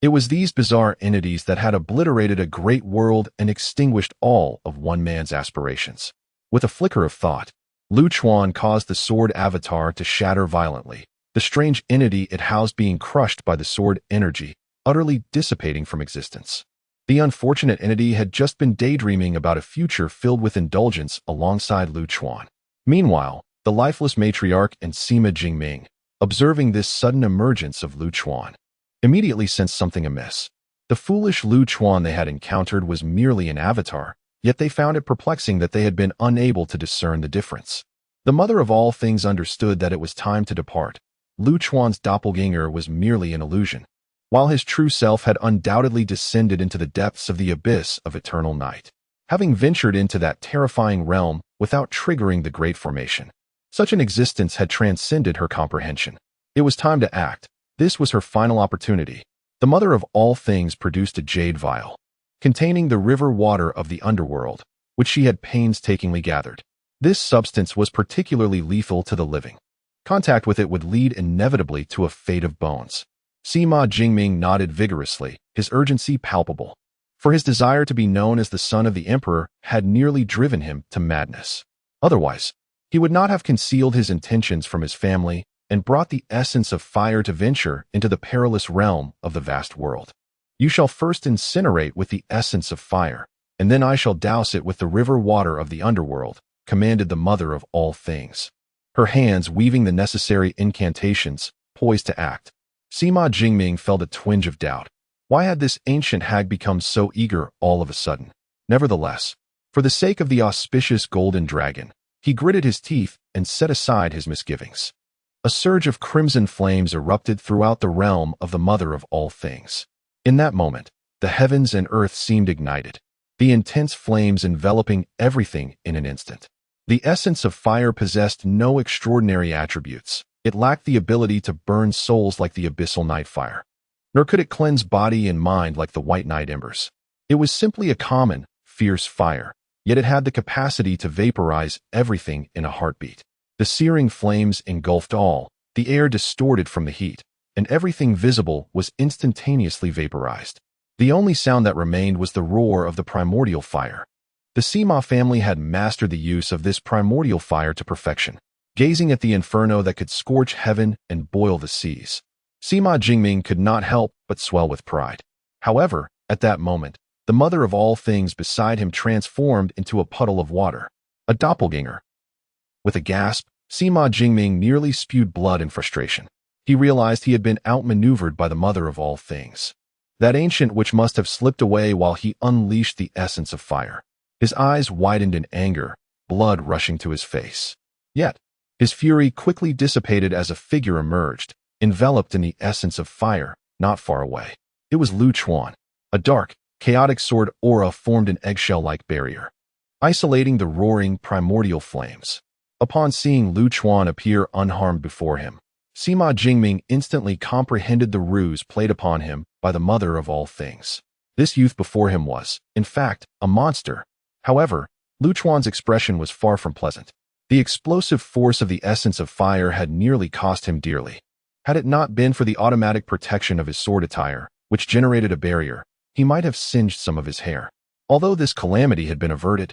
Speaker 1: It was these bizarre entities that had obliterated a great world and extinguished all of one man's aspirations. With a flicker of thought, Lu Chuan caused the sword avatar to shatter violently, the strange entity it housed being crushed by the sword energy, utterly dissipating from existence. The unfortunate entity had just been daydreaming about a future filled with indulgence alongside Lu Chuan. Meanwhile, the lifeless matriarch and Sima Jingming, observing this sudden emergence of Lu Chuan, immediately sensed something amiss. The foolish Lu Chuan they had encountered was merely an avatar, yet they found it perplexing that they had been unable to discern the difference. The mother of all things understood that it was time to depart. Lu Chuan's doppelganger was merely an illusion, while his true self had undoubtedly descended into the depths of the abyss of eternal night, having ventured into that terrifying realm without triggering the Great Formation. Such an existence had transcended her comprehension. It was time to act. This was her final opportunity. The mother of all things produced a jade vial, containing the river water of the underworld, which she had painstakingly gathered. This substance was particularly lethal to the living. Contact with it would lead inevitably to a fate of bones. Sima Jingming nodded vigorously, his urgency palpable, for his desire to be known as the son of the emperor had nearly driven him to madness. Otherwise, he would not have concealed his intentions from his family and brought the essence of fire to venture into the perilous realm of the vast world. You shall first incinerate with the essence of fire, and then I shall douse it with the river water of the underworld, commanded the mother of all things, her hands weaving the necessary incantations, poised to act. Sima Jingming felt a twinge of doubt. Why had this ancient hag become so eager all of a sudden? Nevertheless, for the sake of the auspicious golden dragon, he gritted his teeth and set aside his misgivings. A surge of crimson flames erupted throughout the realm of the mother of all things. In that moment, the heavens and earth seemed ignited, the intense flames enveloping everything in an instant. The essence of fire possessed no extraordinary attributes. It lacked the ability to burn souls like the abyssal night fire, nor could it cleanse body and mind like the white night embers. It was simply a common, fierce fire, yet it had the capacity to vaporize everything in a heartbeat. The searing flames engulfed all, the air distorted from the heat, and everything visible was instantaneously vaporized. The only sound that remained was the roar of the primordial fire. The Sima family had mastered the use of this primordial fire to perfection, gazing at the inferno that could scorch heaven and boil the seas. Sima Jingming could not help but swell with pride. However, at that moment, the mother of all things beside him transformed into a puddle of water, a doppelganger. With a gasp, Sima Jingming nearly spewed blood in frustration. He realized he had been outmaneuvered by the mother of all things, that ancient which must have slipped away while he unleashed the essence of fire. His eyes widened in anger, blood rushing to his face. Yet, his fury quickly dissipated as a figure emerged, enveloped in the essence of fire, not far away. It was Lu Chuan. A dark, chaotic sword aura formed an eggshell-like barrier, isolating the roaring primordial flames. Upon seeing Lu Chuan appear unharmed before him, Sima Jingming instantly comprehended the ruse played upon him by the mother of all things. This youth before him was, in fact, a monster. However, Lu Chuan's expression was far from pleasant. The explosive force of the essence of fire had nearly cost him dearly. Had it not been for the automatic protection of his sword attire, which generated a barrier, he might have singed some of his hair. Although this calamity had been averted,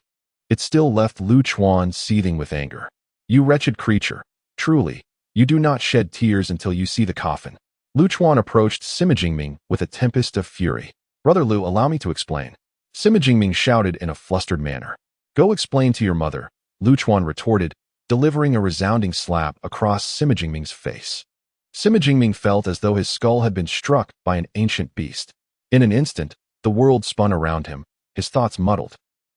Speaker 1: it still left Lu Chuan seething with anger. You wretched creature, truly, you do not shed tears until you see the coffin. Lu Chuan approached Sima Jingming with a tempest of fury. Brother Lu, allow me to explain. Sima Jingming shouted in a flustered manner. Go explain to your mother, Lu Chuan retorted, delivering a resounding slap across Sima Jingming's face. Sima Jingming felt as though his skull had been struck by an ancient beast. In an instant, the world spun around him, his thoughts muddled.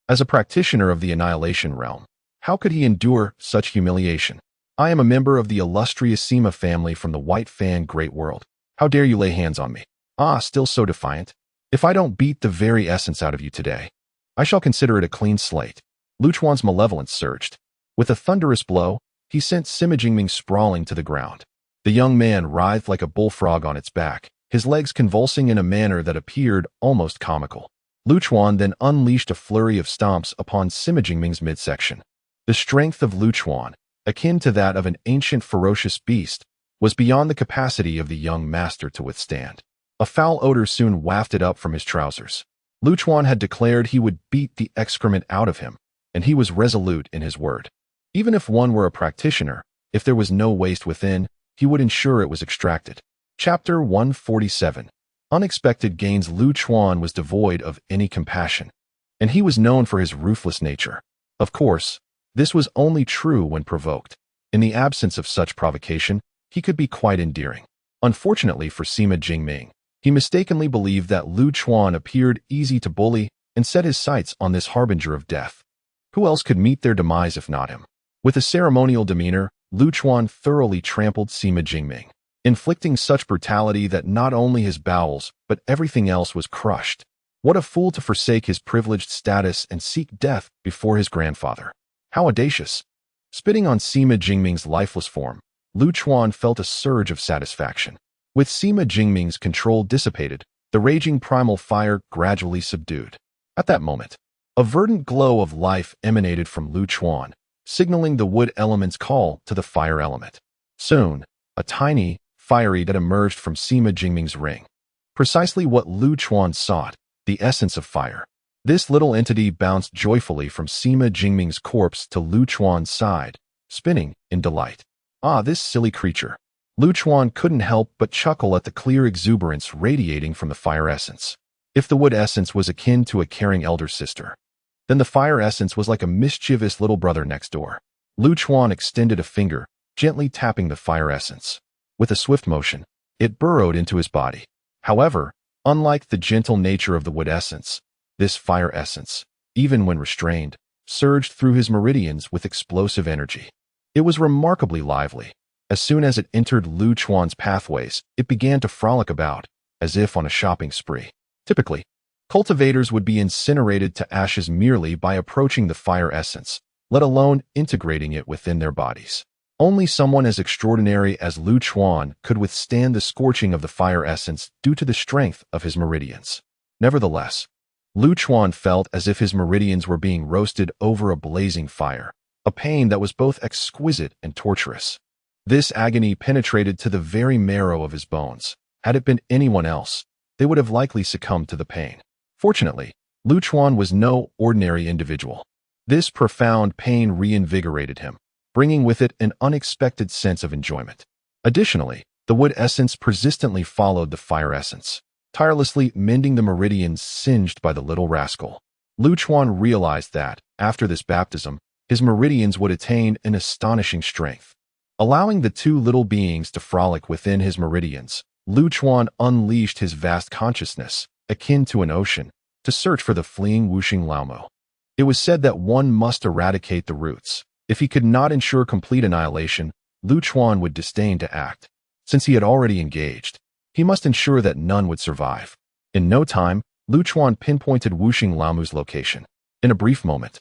Speaker 1: As a practitioner of the annihilation realm, how could he endure such humiliation? I am a member of the illustrious Sima family from the White Fan Great World. How dare you lay hands on me? Ah, still so defiant. If I don't beat the very essence out of you today, I shall consider it a clean slate. Lu Chuan's malevolence surged. With a thunderous blow, he sent Sima Jingming sprawling to the ground. The young man writhed like a bullfrog on its back, his legs convulsing in a manner that appeared almost comical. Lu Chuan then unleashed a flurry of stomps upon Sima Jingming's midsection. The strength of Lu Chuan, akin to that of an ancient ferocious beast, was beyond the capacity of the young master to withstand. A foul odor soon wafted up from his trousers. Lu Chuan had declared he would beat the excrement out of him, and he was resolute in his word. Even if one were a practitioner, if there was no waste within, he would ensure it was extracted. Chapter 147. Unexpected gains. Lu Chuan was devoid of any compassion, and he was known for his ruthless nature. Of course, this was only true when provoked. In the absence of such provocation, he could be quite endearing. Unfortunately for Sima Jingming, he mistakenly believed that Lu Chuan appeared easy to bully and set his sights on this harbinger of death. Who else could meet their demise if not him? With a ceremonial demeanor, Lu Chuan thoroughly trampled Sima Jingming, inflicting such brutality that not only his bowels, but everything else was crushed. What a fool to forsake his privileged status and seek death before his grandfather. How audacious! Spitting on Sima Jingming's lifeless form, Lu Chuan felt a surge of satisfaction. With Sima Jingming's control dissipated, the raging primal fire gradually subdued. At that moment, a verdant glow of life emanated from Lu Chuan, signaling the wood element's call to the fire element. Soon, a tiny, fiery that emerged from Sima Jingming's ring. Precisely what Lu Chuan sought, the essence of fire. This little entity bounced joyfully from Sima Jingming's corpse to Lu Chuan's side, spinning in delight. Ah, this silly creature. Lu Chuan couldn't help but chuckle at the clear exuberance radiating from the fire essence. If the wood essence was akin to a caring elder sister, then the fire essence was like a mischievous little brother next door. Lu Chuan extended a finger, gently tapping the fire essence. With a swift motion, it burrowed into his body. However, unlike the gentle nature of the wood essence, this fire essence, even when restrained, surged through his meridians with explosive energy. It was remarkably lively. As soon as it entered Lu Chuan's pathways, it began to frolic about, as if on a shopping spree. Typically, cultivators would be incinerated to ashes merely by approaching the fire essence, let alone integrating it within their bodies. Only someone as extraordinary as Lu Chuan could withstand the scorching of the fire essence due to the strength of his meridians. Nevertheless, Lu Chuan felt as if his meridians were being roasted over a blazing fire, a pain that was both exquisite and torturous. This agony penetrated to the very marrow of his bones. Had it been anyone else, they would have likely succumbed to the pain. Fortunately, Lu Chuan was no ordinary individual. This profound pain reinvigorated him, bringing with it an unexpected sense of enjoyment. Additionally, the wood essence persistently followed the fire essence, tirelessly mending the meridians singed by the little rascal. Lu Chuan realized that, after this baptism, his meridians would attain an astonishing strength. Allowing the two little beings to frolic within his meridians, Lu Chuan unleashed his vast consciousness, akin to an ocean, to search for the fleeing Wuxing Laomo. It was said that one must eradicate the roots. If he could not ensure complete annihilation, Lu Chuan would disdain to act. Since he had already engaged, he must ensure that none would survive. In no time, Lu Chuan pinpointed Wuxing Laomu's location. In a brief moment,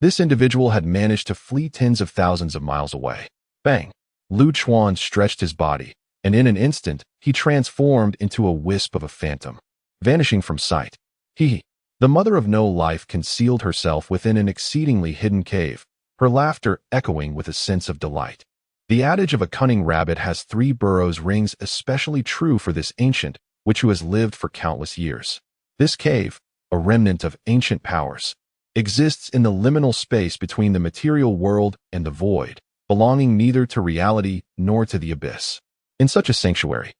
Speaker 1: this individual had managed to flee tens of thousands of miles away. Bang! Lu Chuan stretched his body, and in an instant, he transformed into a wisp of a phantom, vanishing from sight. The mother of no life concealed herself within an exceedingly hidden cave, her laughter echoing with a sense of delight. The adage of a cunning rabbit has 3 burrows rings especially true for this ancient, which who has lived for countless years. This cave, a remnant of ancient powers, exists in the liminal space between the material world and the void, belonging neither to reality nor to the abyss. In such a sanctuary,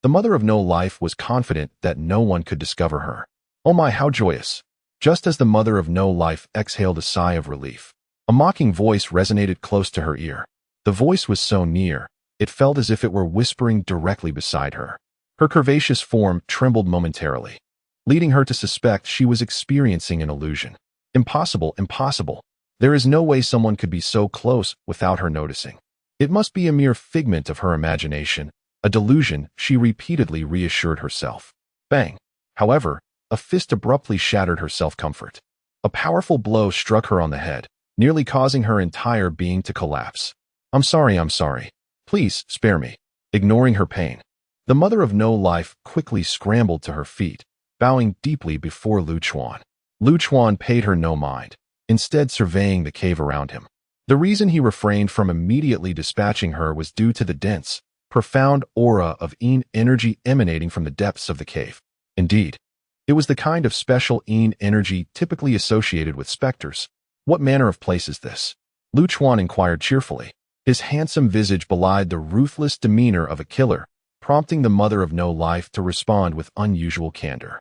Speaker 1: the Mother of No Life was confident that no one could discover her. Oh my, how joyous! Just as the Mother of No Life exhaled a sigh of relief, a mocking voice resonated close to her ear. The voice was so near, it felt as if it were whispering directly beside her. Her curvaceous form trembled momentarily, leading her to suspect she was experiencing an illusion. Impossible, impossible. There is no way someone could be so close without her noticing. It must be a mere figment of her imagination, a delusion, she repeatedly reassured herself. Bang! However, a fist abruptly shattered her self-comfort. A powerful blow struck her on the head, nearly causing her entire being to collapse. I'm sorry. Please, spare me. Ignoring her pain, the Mother of No Life quickly scrambled to her feet, bowing deeply before Lu Chuan. Lu Chuan paid her no mind, instead surveying the cave around him. The reason he refrained from immediately dispatching her was due to the dense, profound aura of Yin energy emanating from the depths of the cave. Indeed, it was the kind of special Yin energy typically associated with specters. What manner of place is this? Lu Chuan inquired cheerfully. His handsome visage belied the ruthless demeanor of a killer, prompting the Mother of No Life to respond with unusual candor.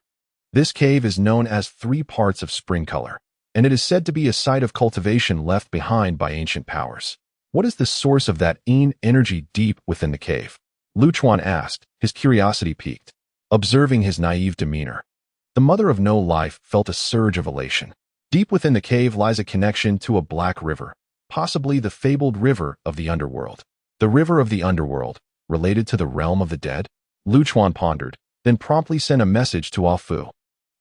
Speaker 1: This cave is known as 3 parts of spring color, and it is said to be a site of cultivation left behind by ancient powers. What is the source of that Yin energy deep within the cave? Lu Chuan asked, his curiosity piqued. Observing his naive demeanor, the Mother of No Life felt a surge of elation. Deep within the cave lies a connection to a black river, possibly the fabled river of the underworld. The river of the underworld, related to the realm of the dead? Lu Chuan pondered, then promptly sent a message to Ah Fu.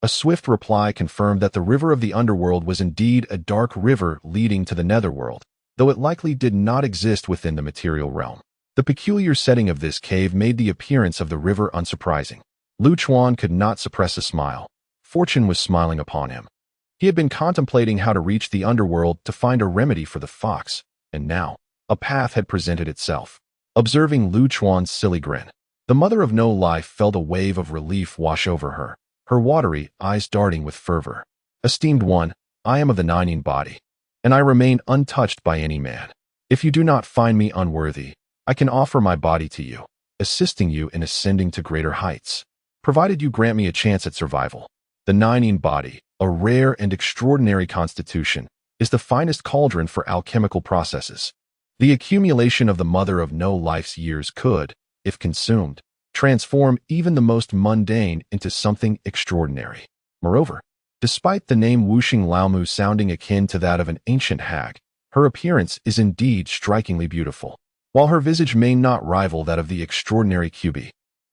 Speaker 1: A swift reply confirmed that the river of the underworld was indeed a dark river leading to the netherworld, though it likely did not exist within the material realm. The peculiar setting of this cave made the appearance of the river unsurprising. Lu Chuan could not suppress a smile. Fortune was smiling upon him. He had been contemplating how to reach the underworld to find a remedy for the fox, and now, a path had presented itself. Observing Lu Chuan's silly grin, the Mother of No Life felt a wave of relief wash over her, her watery eyes darting with fervor. Esteemed one, I am of the Nine body, and I remain untouched by any man. If you do not find me unworthy, I can offer my body to you, assisting you in ascending to greater heights, provided you grant me a chance at survival. The Nine body, a rare and extraordinary constitution, is the finest cauldron for alchemical processes. The accumulation of the Mother of No Life's years could, if consumed, transform even the most mundane into something extraordinary. Moreover, despite the name Wuxing Laomu sounding akin to that of an ancient hag, her appearance is indeed strikingly beautiful. While her visage may not rival that of the extraordinary QB,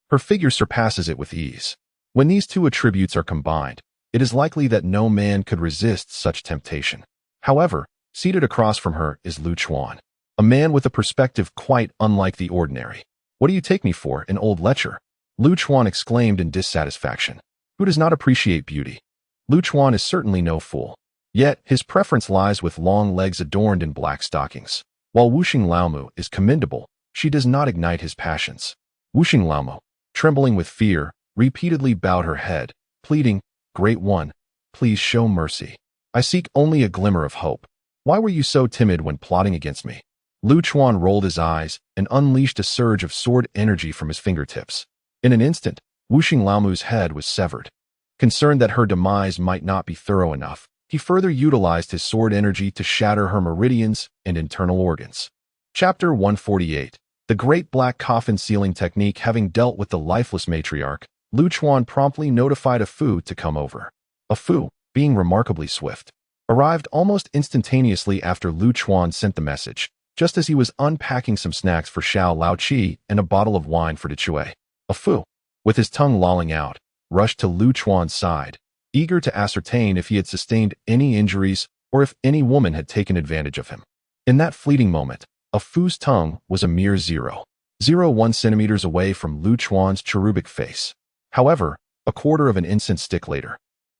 Speaker 1: her figure surpasses it with ease. When these 2 attributes are combined, it is likely that no man could resist such temptation. However, seated across from her is Lu Chuan, a man with a perspective quite unlike the ordinary. What do you take me for, an old lecher? Lu Chuan exclaimed in dissatisfaction. Who does not appreciate beauty? Lu Chuan is certainly no fool. Yet, his preference lies with long legs adorned in black stockings. While Wuxing Laomu is commendable, she does not ignite his passions. Wuxing Laomu, trembling with fear, repeatedly bowed her head, pleading, Great One, please show mercy. I seek only a glimmer of hope. Why were you so timid when plotting against me? Lu Chuan rolled his eyes and unleashed a surge of sword energy from his fingertips. In an instant, Wuxing Laomu's head was severed. Concerned that her demise might not be thorough enough, he further utilized his sword energy to shatter her meridians and internal organs. Chapter 148. The Great Black Coffin Sealing Technique. Having dealt with the lifeless matriarch, Lu Chuan promptly notified A Fu to come over. A Fu, being remarkably swift, arrived almost instantaneously after Lu Chuan sent the message, just as he was unpacking some snacks for Xiao Lao Qi and a bottle of wine for Dichui. A Fu, with his tongue lolling out, rushed to Lu Chuan's side, eager to ascertain if he had sustained any injuries or if any woman had taken advantage of him. In that fleeting moment, A Fu's tongue was a mere 0.01 centimeters away from Lu Chuan's cherubic face. However, a quarter of an incense stick later,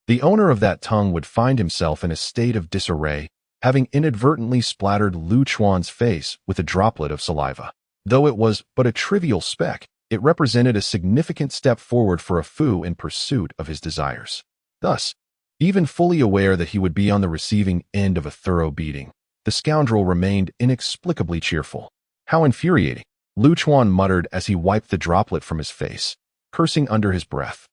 Speaker 1: the owner of that tongue would find himself in a state of disarray, having inadvertently splattered Lu Chuan's face with a droplet of saliva. Though it was but a trivial speck, it represented a significant step forward for a Fu in pursuit of his desires. Thus, even fully aware that he would be on the receiving end of a thorough beating, the scoundrel remained inexplicably cheerful. How infuriating, Lu Chuan muttered as he wiped the droplet from his face, cursing under his breath.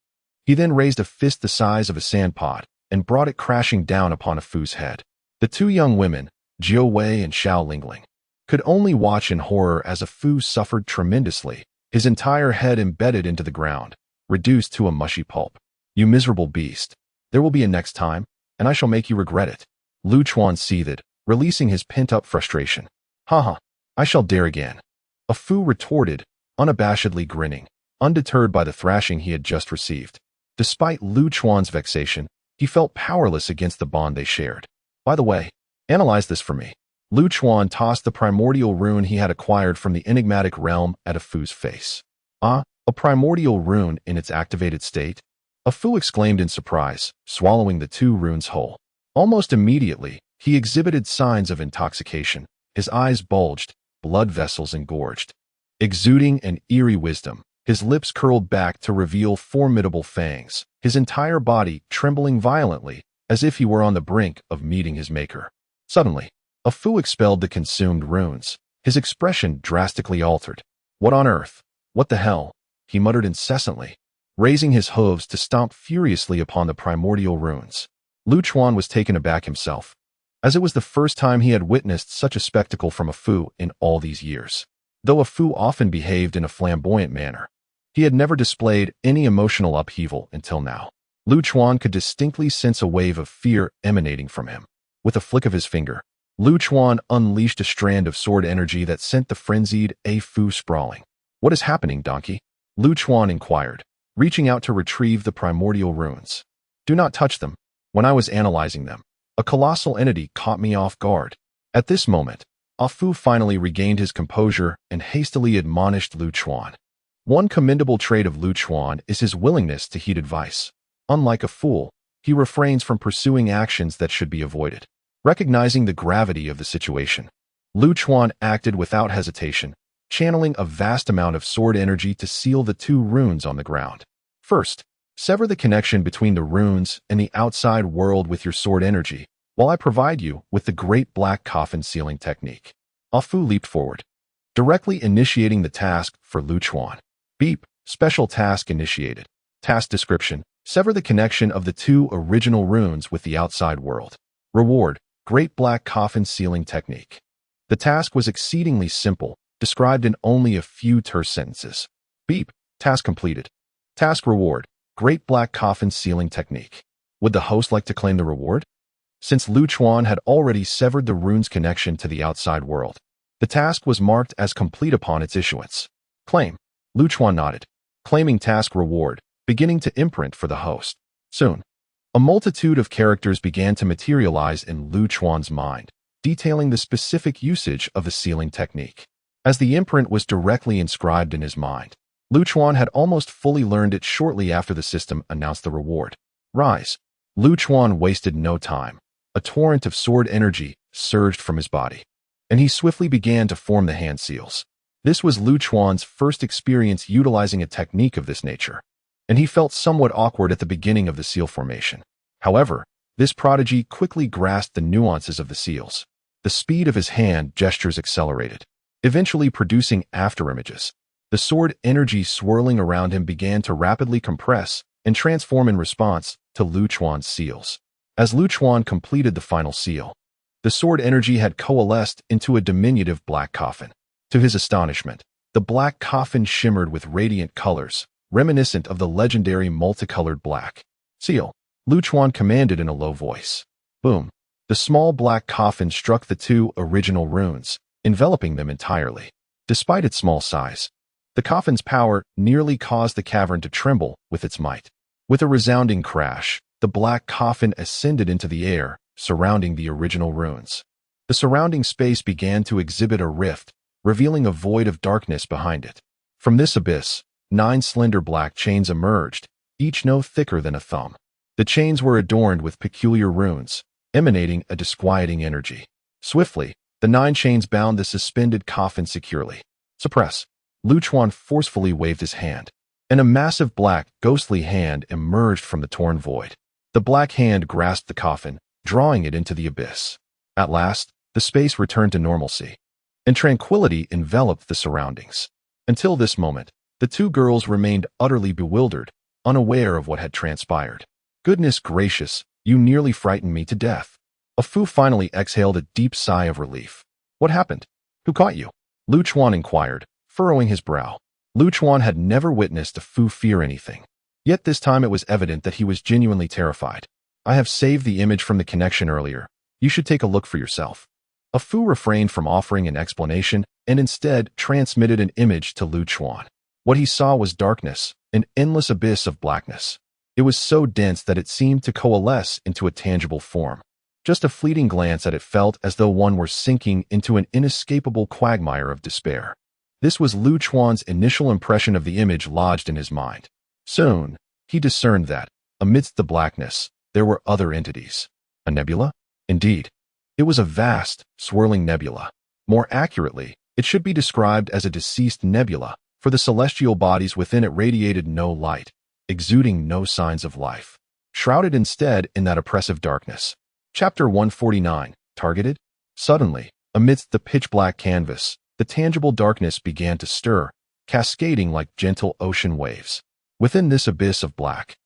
Speaker 1: He then raised a fist the size of a sandpot and brought it crashing down upon a Fu's head. The two young women, Jiu Wei and Xiao Lingling, could only watch in horror as a Fu suffered tremendously, his entire head embedded into the ground, reduced to a mushy pulp. You miserable beast. There will be a next time, and I shall make you regret it. Lu Chuan seethed, releasing his pent-up frustration. Haha, I shall dare again. A Fu retorted, unabashedly grinning, undeterred by the thrashing he had just received. Despite Lu Chuan's vexation, he felt powerless against the bond they shared. By the way, analyze this for me. Lu Chuan tossed the primordial rune he had acquired from the enigmatic realm at a Fu's face. Ah, a primordial rune in its activated state? A Fu exclaimed in surprise, swallowing the two runes whole. Almost immediately, he exhibited signs of intoxication. His eyes bulged, blood vessels engorged. Exuding an eerie wisdom, his lips curled back to reveal formidable fangs, his entire body trembling violently, as if he were on the brink of meeting his maker. Suddenly, a Fu expelled the consumed runes. His expression drastically altered. What on earth? What the hell? He muttered incessantly, raising his hooves to stomp furiously upon the primordial runes. Lu Chuan was taken aback himself, as it was the first time he had witnessed such a spectacle from a Fu in all these years. Though a Fu often behaved in a flamboyant manner, he had never displayed any emotional upheaval until now. Lu Chuan could distinctly sense a wave of fear emanating from him. With a flick of his finger, Lu Chuan unleashed a strand of sword energy that sent the frenzied Fu sprawling. What is happening, donkey? Lu Chuan inquired, reaching out to retrieve the primordial runes. Do not touch them. When I was analyzing them, a colossal entity caught me off guard. At this moment, Fu finally regained his composure and hastily admonished Lu Chuan. One commendable trait of Lu Chuan is his willingness to heed advice. Unlike a fool, he refrains from pursuing actions that should be avoided. Recognizing the gravity of the situation, Lu Chuan acted without hesitation, channeling a vast amount of sword energy to seal the two runes on the ground. First, sever the connection between the runes and the outside world with your sword energy, while I provide you with the great black coffin sealing technique. Fu leaped forward, directly initiating the task for Lu Chuan. Beep, special task initiated. Task description, sever the connection of the two original runes with the outside world. Reward, great black coffin sealing technique. The task was exceedingly simple, described in only a few terse sentences. Beep, task completed. Task reward, great black coffin sealing technique. Would the host like to claim the reward? Since Lu Chuan had already severed the rune's connection to the outside world, the task was marked as complete upon its issuance. Claim. Lu Chuan nodded, claiming task reward, beginning to imprint for the host. Soon, a multitude of characters began to materialize in Lu Chuan's mind, detailing the specific usage of the sealing technique. As the imprint was directly inscribed in his mind, Lu Chuan had almost fully learned it shortly after the system announced the reward. Rise. Lu Chuan wasted no time. A torrent of sword energy surged from his body, and he swiftly began to form the hand seals. This was Lu Chuan's first experience utilizing a technique of this nature, and he felt somewhat awkward at the beginning of the seal formation. However, this prodigy quickly grasped the nuances of the seals. The speed of his hand gestures accelerated, eventually producing afterimages. The sword energy swirling around him began to rapidly compress and transform in response to Lu Chuan's seals. As Lu Chuan completed the final seal, the sword energy had coalesced into a diminutive black coffin. To his astonishment, the black coffin shimmered with radiant colors, reminiscent of the legendary multicolored black seal. Lu Chuan commanded in a low voice. Boom. The small black coffin struck the two original runes, enveloping them entirely. Despite its small size, the coffin's power nearly caused the cavern to tremble with its might. With a resounding crash, the black coffin ascended into the air, surrounding the original runes. The surrounding space began to exhibit a rift, revealing a void of darkness behind it. From this abyss, 9 slender black chains emerged, each no thicker than a thumb. The chains were adorned with peculiar runes, emanating a disquieting energy. Swiftly, the 9 chains bound the suspended coffin securely. Suppress. Lu Chuan forcefully waved his hand, and a massive black, ghostly hand emerged from the torn void. The black hand grasped the coffin, drawing it into the abyss. At last, the space returned to normalcy, and tranquility enveloped the surroundings. Until this moment, the 2 girls remained utterly bewildered, unaware of what had transpired. Goodness gracious, you nearly frightened me to death. A Fu finally exhaled a deep sigh of relief. What happened? Who caught you? Lu Chuan inquired, furrowing his brow. Lu Chuan had never witnessed a Fu fear anything. Yet this time it was evident that he was genuinely terrified. I have saved the image from the connection earlier. You should take a look for yourself. A Fu refrained from offering an explanation and instead transmitted an image to Lu Chuan. What he saw was darkness, an endless abyss of blackness. It was so dense that it seemed to coalesce into a tangible form. Just a fleeting glance at it felt as though one were sinking into an inescapable quagmire of despair. This was Lu Chuan's initial impression of the image lodged in his mind. Soon, he discerned that, amidst the blackness, there were other entities. A nebula? Indeed. It was a vast, swirling nebula. More accurately, it should be described as a deceased nebula, for the celestial bodies within it radiated no light, exuding no signs of life, shrouded instead in that oppressive darkness. Chapter 149, Targeted? Suddenly, amidst the pitch-black canvas, the tangible darkness began to stir, cascading like gentle ocean waves. Within this abyss of black,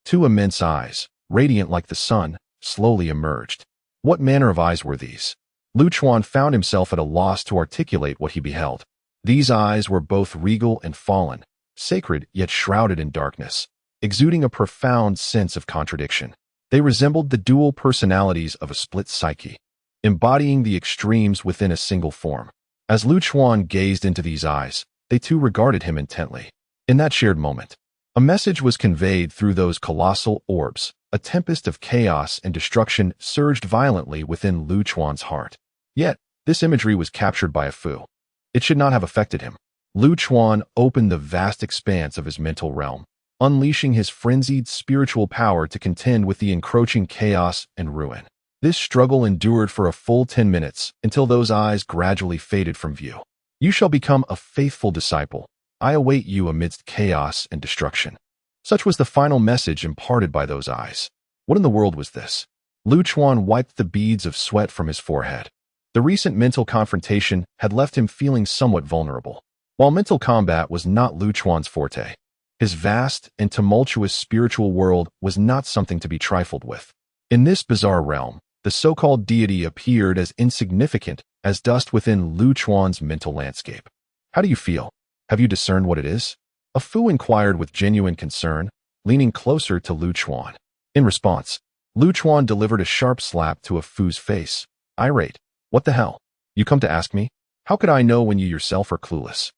Speaker 1: 2 immense eyes, radiant like the sun, slowly emerged. What manner of eyes were these? Lu Chuan found himself at a loss to articulate what he beheld. These eyes were both regal and fallen, sacred yet shrouded in darkness, exuding a profound sense of contradiction. They resembled the dual personalities of a split psyche, embodying the extremes within a single form. As Lu Chuan gazed into these eyes, they too regarded him intently. In that shared moment, a message was conveyed through those colossal orbs. A tempest of chaos and destruction surged violently within Lu Chuan's heart. Yet, this imagery was captured by a Fu. It should not have affected him. Lu Chuan opened the vast expanse of his mental realm, unleashing his frenzied spiritual power to contend with the encroaching chaos and ruin. This struggle endured for a full 10 minutes until those eyes gradually faded from view. You shall become a faithful disciple. I await you amidst chaos and destruction. Such was the final message imparted by those eyes. What in the world was this? Lu Chuan wiped the beads of sweat from his forehead. The recent mental confrontation had left him feeling somewhat vulnerable. While mental combat was not Lu Chuan's forte, his vast and tumultuous spiritual world was not something to be trifled with. In this bizarre realm, the so-called deity appeared as insignificant as dust within Lu Chuan's mental landscape. How do you feel? Have you discerned what it is? A Fu inquired with genuine concern, leaning closer to Lu Chuan. In response, Lu Chuan delivered a sharp slap to a Fu's face. Irate. What the hell? You come to ask me? How could I know when you yourself are clueless?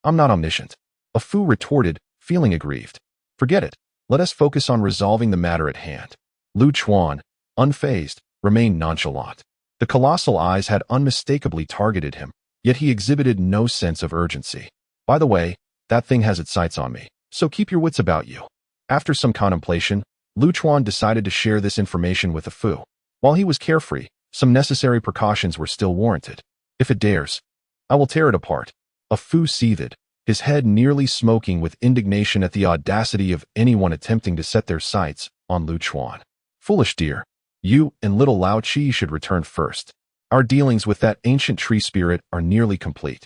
Speaker 1: I'm not omniscient. A Fu retorted, feeling aggrieved. Forget it. Let us focus on resolving the matter at hand. Lu Chuan, unfazed, remained nonchalant. The colossal eyes had unmistakably targeted him, yet he exhibited no sense of urgency. By the way, that thing has its sights on me, so keep your wits about you. After some contemplation, Lu Chuan decided to share this information with the Fu. While he was carefree, some necessary precautions were still warranted. If it dares, I will tear it apart. A Fu seethed, his head nearly smoking with indignation at the audacity of anyone attempting to set their sights on Lu Chuan. Foolish dear, you and little Lao Chi should return first. Our dealings with that ancient tree spirit are nearly complete.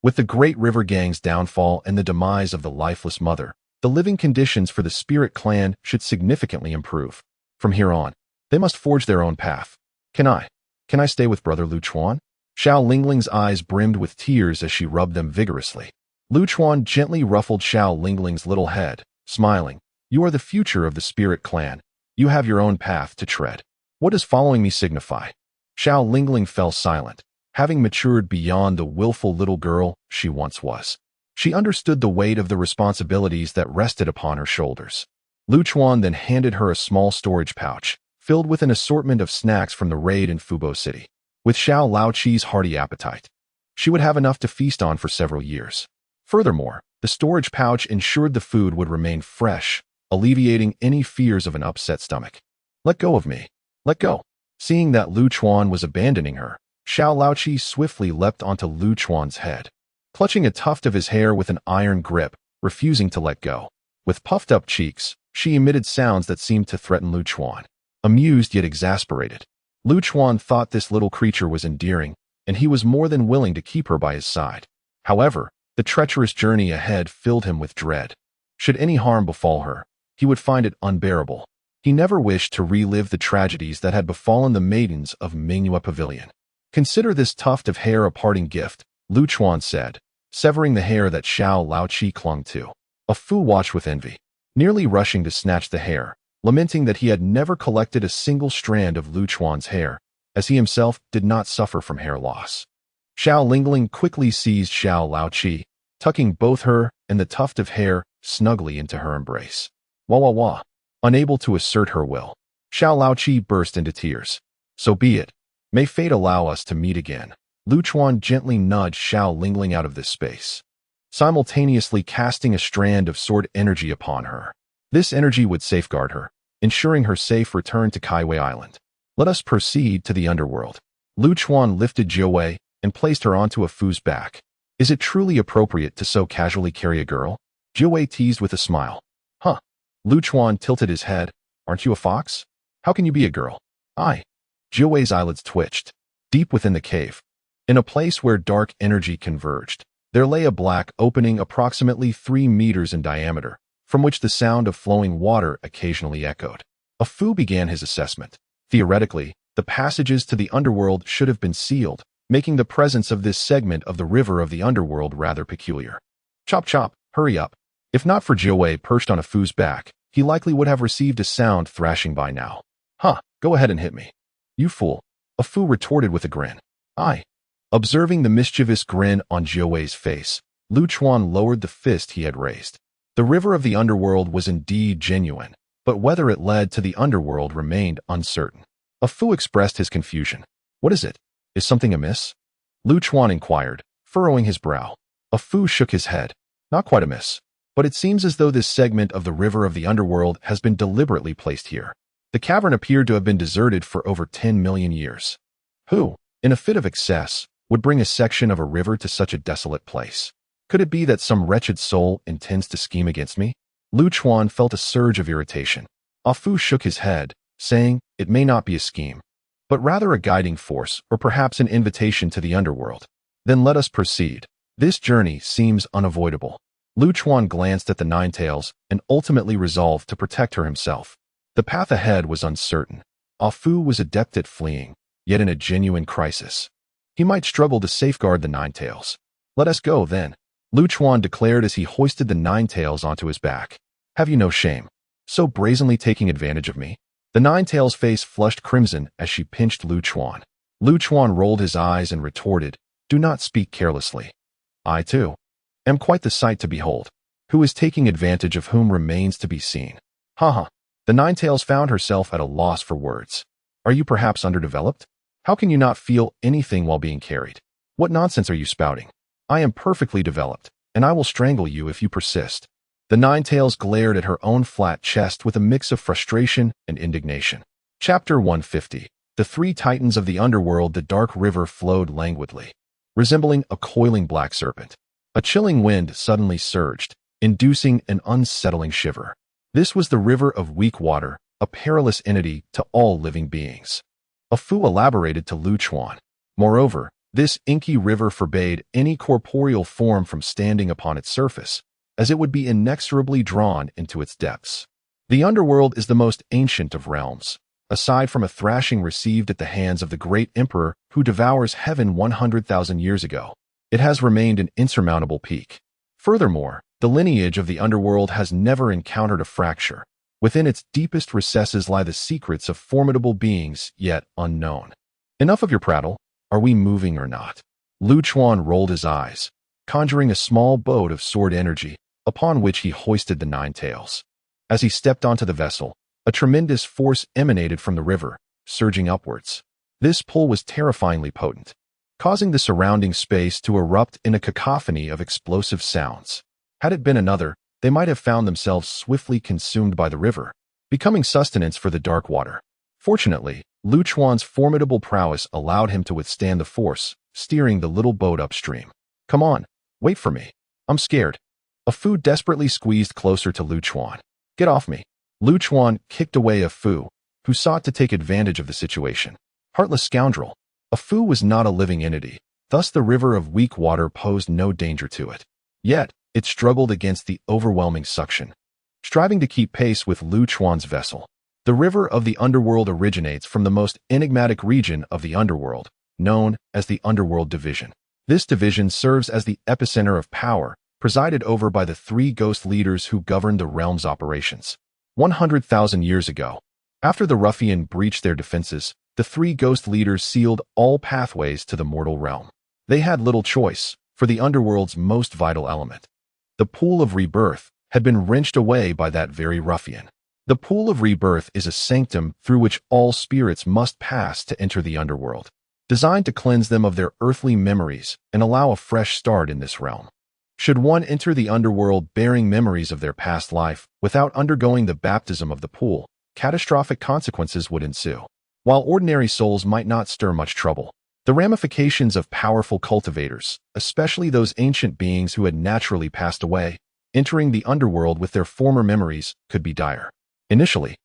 Speaker 1: With the great river gang's downfall and the demise of the lifeless mother, the living conditions for the spirit clan should significantly improve. From here on, they must forge their own path. Can I stay with brother Lu Chuan? Xiao Lingling's eyes brimmed with tears as she rubbed them vigorously. Lu Chuan gently ruffled Xiao Lingling's little head, smiling. You are the future of the spirit clan. You have your own path to tread. What does following me signify? Xiao Lingling fell silent, having matured beyond the willful little girl she once was. She understood the weight of the responsibilities that rested upon her shoulders. Lu Chuan then handed her a small storage pouch, filled with an assortment of snacks from the raid in Fubo City. With Xiao Laoqi's hearty appetite, she would have enough to feast on for several years. Furthermore, the storage pouch ensured the food would remain fresh, alleviating any fears of an upset stomach. Let go of me. Let go. Seeing that Lu Chuan was abandoning her, Xiao Laoqi swiftly leapt onto Lu Chuan's head, clutching a tuft of his hair with an iron grip, refusing to let go. With puffed-up cheeks, she emitted sounds that seemed to threaten Lu Chuan. Amused yet exasperated, Lu Chuan thought this little creature was endearing, and he was more than willing to keep her by his side. However, the treacherous journey ahead filled him with dread. Should any harm befall her, he would find it unbearable. He never wished to relive the tragedies that had befallen the maidens of Mingyue Pavilion. Consider this tuft of hair a parting gift, Lu Chuan said, severing the hair that Xiao Laoqi clung to. A Fu watched with envy, nearly rushing to snatch the hair, lamenting that he had never collected a single strand of Lu Chuan's hair, as he himself did not suffer from hair loss. Xiao Lingling quickly seized Xiao Laoqi, tucking both her and the tuft of hair snugly into her embrace. Wah wah wah. Unable to assert her will, Xiao Laoqi burst into tears. So be it. May fate allow us to meet again. Lu Chuan gently nudged Xiao Lingling out of this space, simultaneously casting a strand of sword energy upon her. This energy would safeguard her, ensuring her safe return to Kaiwei Island. Let us proceed to the underworld. Lu Chuan lifted Jiawei and placed her onto a Fu's back. Is it truly appropriate to so casually carry a girl? Jiawei teased with a smile. Huh. Lu Chuan tilted his head. Aren't you a fox? How can you be a girl? I. Jiawei's eyelids twitched. Deep within the cave, in a place where dark energy converged, there lay a black opening approximately 3 meters in diameter, from which the sound of flowing water occasionally echoed. A Fu began his assessment. Theoretically, the passages to the underworld should have been sealed, making the presence of this segment of the river of the underworld rather peculiar. Chop chop, hurry up. If not for Jiawei perched on a Fu's back, he likely would have received a sound thrashing by now. Huh, go ahead and hit me. You fool. A Fu retorted with a grin. I. Observing the mischievous grin on Jiawei's face, Lu Chuan lowered the fist he had raised. The river of the underworld was indeed genuine, but whether it led to the underworld remained uncertain. A Fu expressed his confusion. What is it? Is something amiss? Lu Chuan inquired, furrowing his brow. A Fu shook his head. Not quite amiss, but it seems as though this segment of the river of the underworld has been deliberately placed here. The cavern appeared to have been deserted for over 10 million years. Who, in a fit of excess, would bring a section of a river to such a desolate place? Could it be that some wretched soul intends to scheme against me? Lu Chuan felt a surge of irritation. Ah Fu shook his head, saying, it may not be a scheme, but rather a guiding force or perhaps an invitation to the underworld. Then let us proceed. This journey seems unavoidable. Lu Chuan glanced at the Nine Tails and ultimately resolved to protect her himself. The path ahead was uncertain. Ah Fu was adept at fleeing, yet in a genuine crisis. He might struggle to safeguard the Nine Tails. Let us go, then, Lu Chuan declared as he hoisted the Nine Tails onto his back. Have you no shame? So brazenly taking advantage of me? The Nine Tails' face flushed crimson as she pinched Lu Chuan. Lu Chuan rolled his eyes and retorted, do not speak carelessly. I, too, am quite the sight to behold. Who is taking advantage of whom remains to be seen. Haha. The Nine Tails found herself at a loss for words. Are you perhaps underdeveloped? How can you not feel anything while being carried? What nonsense are you spouting? I am perfectly developed, and I will strangle you if you persist. The Nine Tails glared at her own flat chest with a mix of frustration and indignation. Chapter 150. The Three Titans of the Underworld. The dark river flowed languidly, resembling a coiling black serpent. A chilling wind suddenly surged, inducing an unsettling shiver. This was the river of weak water, a perilous entity to all living beings. A Fu elaborated to Lu Chuan. Moreover, this inky river forbade any corporeal form from standing upon its surface, as it would be inexorably drawn into its depths. The underworld is the most ancient of realms, aside from a thrashing received at the hands of the great emperor who devours heaven 100,000 years ago. It has remained an insurmountable peak. Furthermore, the lineage of the underworld has never encountered a fracture. Within its deepest recesses lie the secrets of formidable beings yet unknown. Enough of your prattle. Are we moving or not? Lu Chuan rolled his eyes, conjuring a small boat of sword energy, upon which he hoisted the Nine Tails. As he stepped onto the vessel, a tremendous force emanated from the river, surging upwards. This pull was terrifyingly potent, causing the surrounding space to erupt in a cacophony of explosive sounds. Had it been another, they might have found themselves swiftly consumed by the river, becoming sustenance for the dark water. Fortunately, Lu Chuan's formidable prowess allowed him to withstand the force, steering the little boat upstream. Come on, wait for me. I'm scared. A Fu desperately squeezed closer to Lu Chuan. Get off me. Lu Chuan kicked away a Fu, who sought to take advantage of the situation. Heartless scoundrel. A Fu was not a living entity, thus the river of weak water posed no danger to it. Yet, it struggled against the overwhelming suction, striving to keep pace with Lu Chuan's vessel. The river of the underworld originates from the most enigmatic region of the underworld, known as the Underworld Division. This division serves as the epicenter of power, presided over by the three ghost leaders who govern the realm's operations. 100,000 years ago, after the ruffian breached their defenses, the three ghost leaders sealed all pathways to the mortal realm. They had little choice, for the underworld's most vital element, the pool of rebirth, had been wrenched away by that very ruffian. The pool of rebirth is a sanctum through which all spirits must pass to enter the underworld, designed to cleanse them of their earthly memories and allow a fresh start in this realm. Should one enter the underworld bearing memories of their past life without undergoing the baptism of the pool, catastrophic consequences would ensue. While ordinary souls might not stir much trouble, the ramifications of powerful cultivators, especially those ancient beings who had naturally passed away, entering the underworld with their former memories, could be dire. Initially,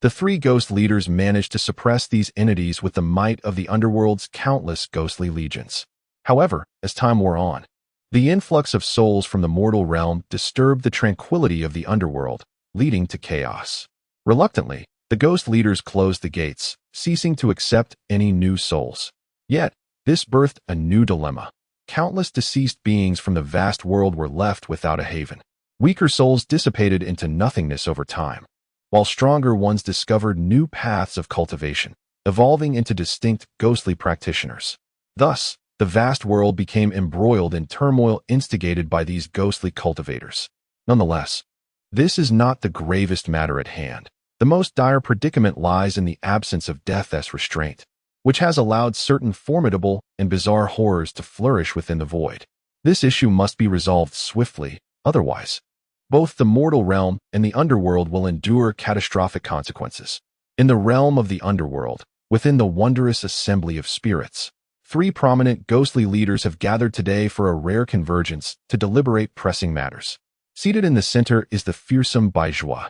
Speaker 1: the three ghost leaders managed to suppress these entities with the might of the underworld's countless ghostly legions. However, as time wore on, the influx of souls from the mortal realm disturbed the tranquility of the underworld, leading to chaos. Reluctantly, the ghost leaders closed the gates, ceasing to accept any new souls. Yet, this birthed a new dilemma. Countless deceased beings from the vast world were left without a haven. Weaker souls dissipated into nothingness over time, while stronger ones discovered new paths of cultivation, evolving into distinct ghostly practitioners. Thus, the vast world became embroiled in turmoil instigated by these ghostly cultivators. Nonetheless, this is not the gravest matter at hand. The most dire predicament lies in the absence of death as restraint, which has allowed certain formidable and bizarre horrors to flourish within the void. This issue must be resolved swiftly, otherwise, both the mortal realm and the underworld will endure catastrophic consequences. In the realm of the underworld, within the wondrous assembly of spirits, three prominent ghostly leaders have gathered today for a rare convergence to deliberate pressing matters. Seated in the center is the fearsome Baizhua,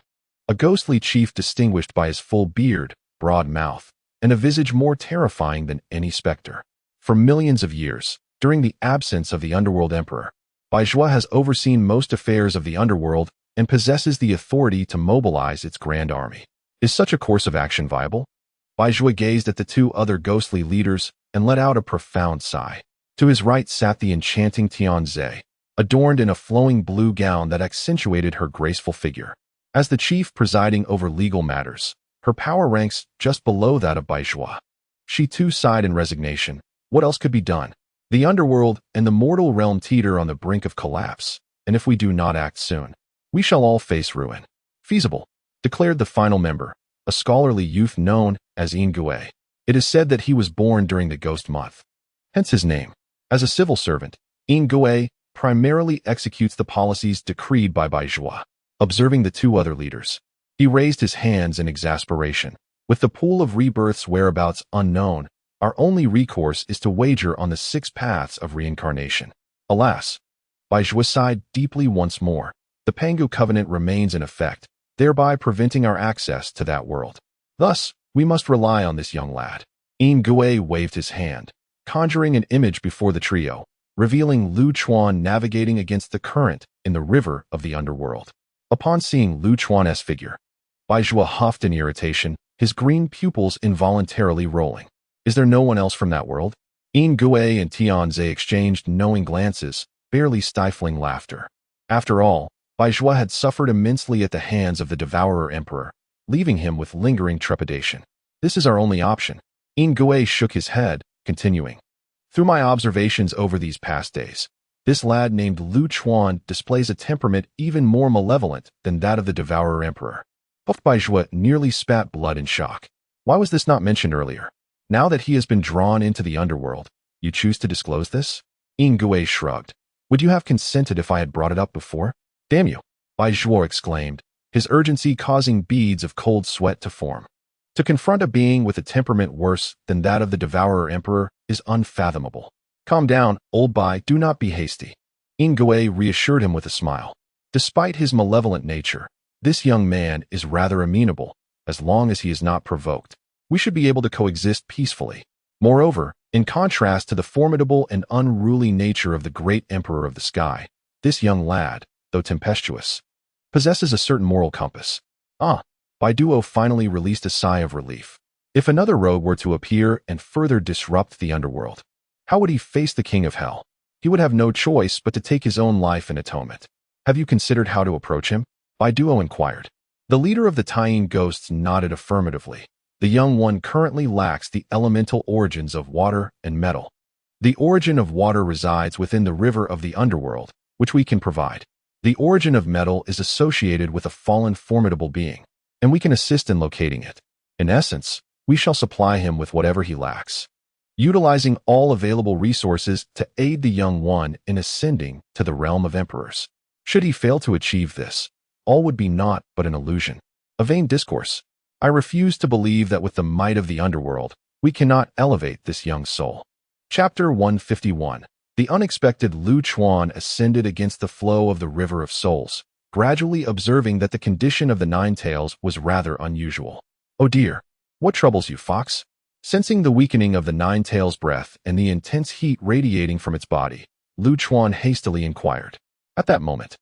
Speaker 1: a ghostly chief distinguished by his full beard, broad mouth, and a visage more terrifying than any specter. For millions of years, during the absence of the underworld emperor, Baizhua has overseen most affairs of the underworld and possesses the authority to mobilize its grand army. Is such a course of action viable? Baizhua gazed at the two other ghostly leaders and let out a profound sigh. To his right sat the enchanting Tianze, adorned in a flowing blue gown that accentuated her graceful figure. As the chief presiding over legal matters, her power ranks just below that of Baizhua. She too sighed in resignation. What else could be done? The underworld and the mortal realm teeter on the brink of collapse, and if we do not act soon, we shall all face ruin. Feasible, declared the final member, a scholarly youth known as Ingui. It is said that he was born during the ghost month, hence his name. As a civil servant, Ingui primarily executes the policies decreed by Baizhua. Observing the two other leaders, he raised his hands in exasperation. With the pool of rebirth's whereabouts unknown, our only recourse is to wager on the 6 paths of reincarnation. Alas, Baizhua sighed deeply once more. The Pangu covenant remains in effect, thereby preventing our access to that world. Thus, we must rely on this young lad. Ingui waved his hand, conjuring an image before the trio, revealing Lu Chuan navigating against the current in the river of the underworld. Upon seeing Lu Chuan's figure, Baizhua huffed in irritation, his green pupils involuntarily rolling. Is there no one else from that world? Ingui and Tianze exchanged knowing glances, barely stifling laughter. After all, Baizhua had suffered immensely at the hands of the Devourer Emperor, leaving him with lingering trepidation. This is our only option. Ingui shook his head, continuing. Through my observations over these past days, this lad named Lu Chuan displays a temperament even more malevolent than that of the Devourer Emperor. Baizhua nearly spat blood in shock. Why was this not mentioned earlier? Now that he has been drawn into the underworld, you choose to disclose this? Ingui shrugged. Would you have consented if I had brought it up before? Damn you, Baizhua exclaimed, his urgency causing beads of cold sweat to form. To confront a being with a temperament worse than that of the Devourer Emperor is unfathomable. Calm down, old Bai, do not be hasty. Ingwe reassured him with a smile. Despite his malevolent nature, this young man is rather amenable, as long as he is not provoked. We should be able to coexist peacefully. Moreover, in contrast to the formidable and unruly nature of the great Emperor of the Sky, this young lad, though tempestuous, possesses a certain moral compass. Baiduo finally released a sigh of relief. If another rogue were to appear and further disrupt the underworld, how would he face the King of Hell? He would have no choice but to take his own life in atonement. Have you considered how to approach him? Baiduo inquired. The leader of the Tying Ghosts nodded affirmatively. The young one currently lacks the elemental origins of water and metal. The origin of water resides within the river of the underworld, which we can provide. The origin of metal is associated with a fallen formidable being, and we can assist in locating it. In essence, we shall supply him with whatever he lacks, utilizing all available resources to aid the young one in ascending to the realm of emperors. Should he fail to achieve this, all would be naught but an illusion, a vain discourse. I refuse to believe that with the might of the underworld, we cannot elevate this young soul. Chapter 151. The unexpected Lu Chuan ascended against the flow of the River of Souls, gradually observing that the condition of the Nine Tails was rather unusual. Oh dear, what troubles you, Fox? Sensing the weakening of the Nine Tails' breath and the intense heat radiating from its body, Lu Chuan hastily inquired. At that moment,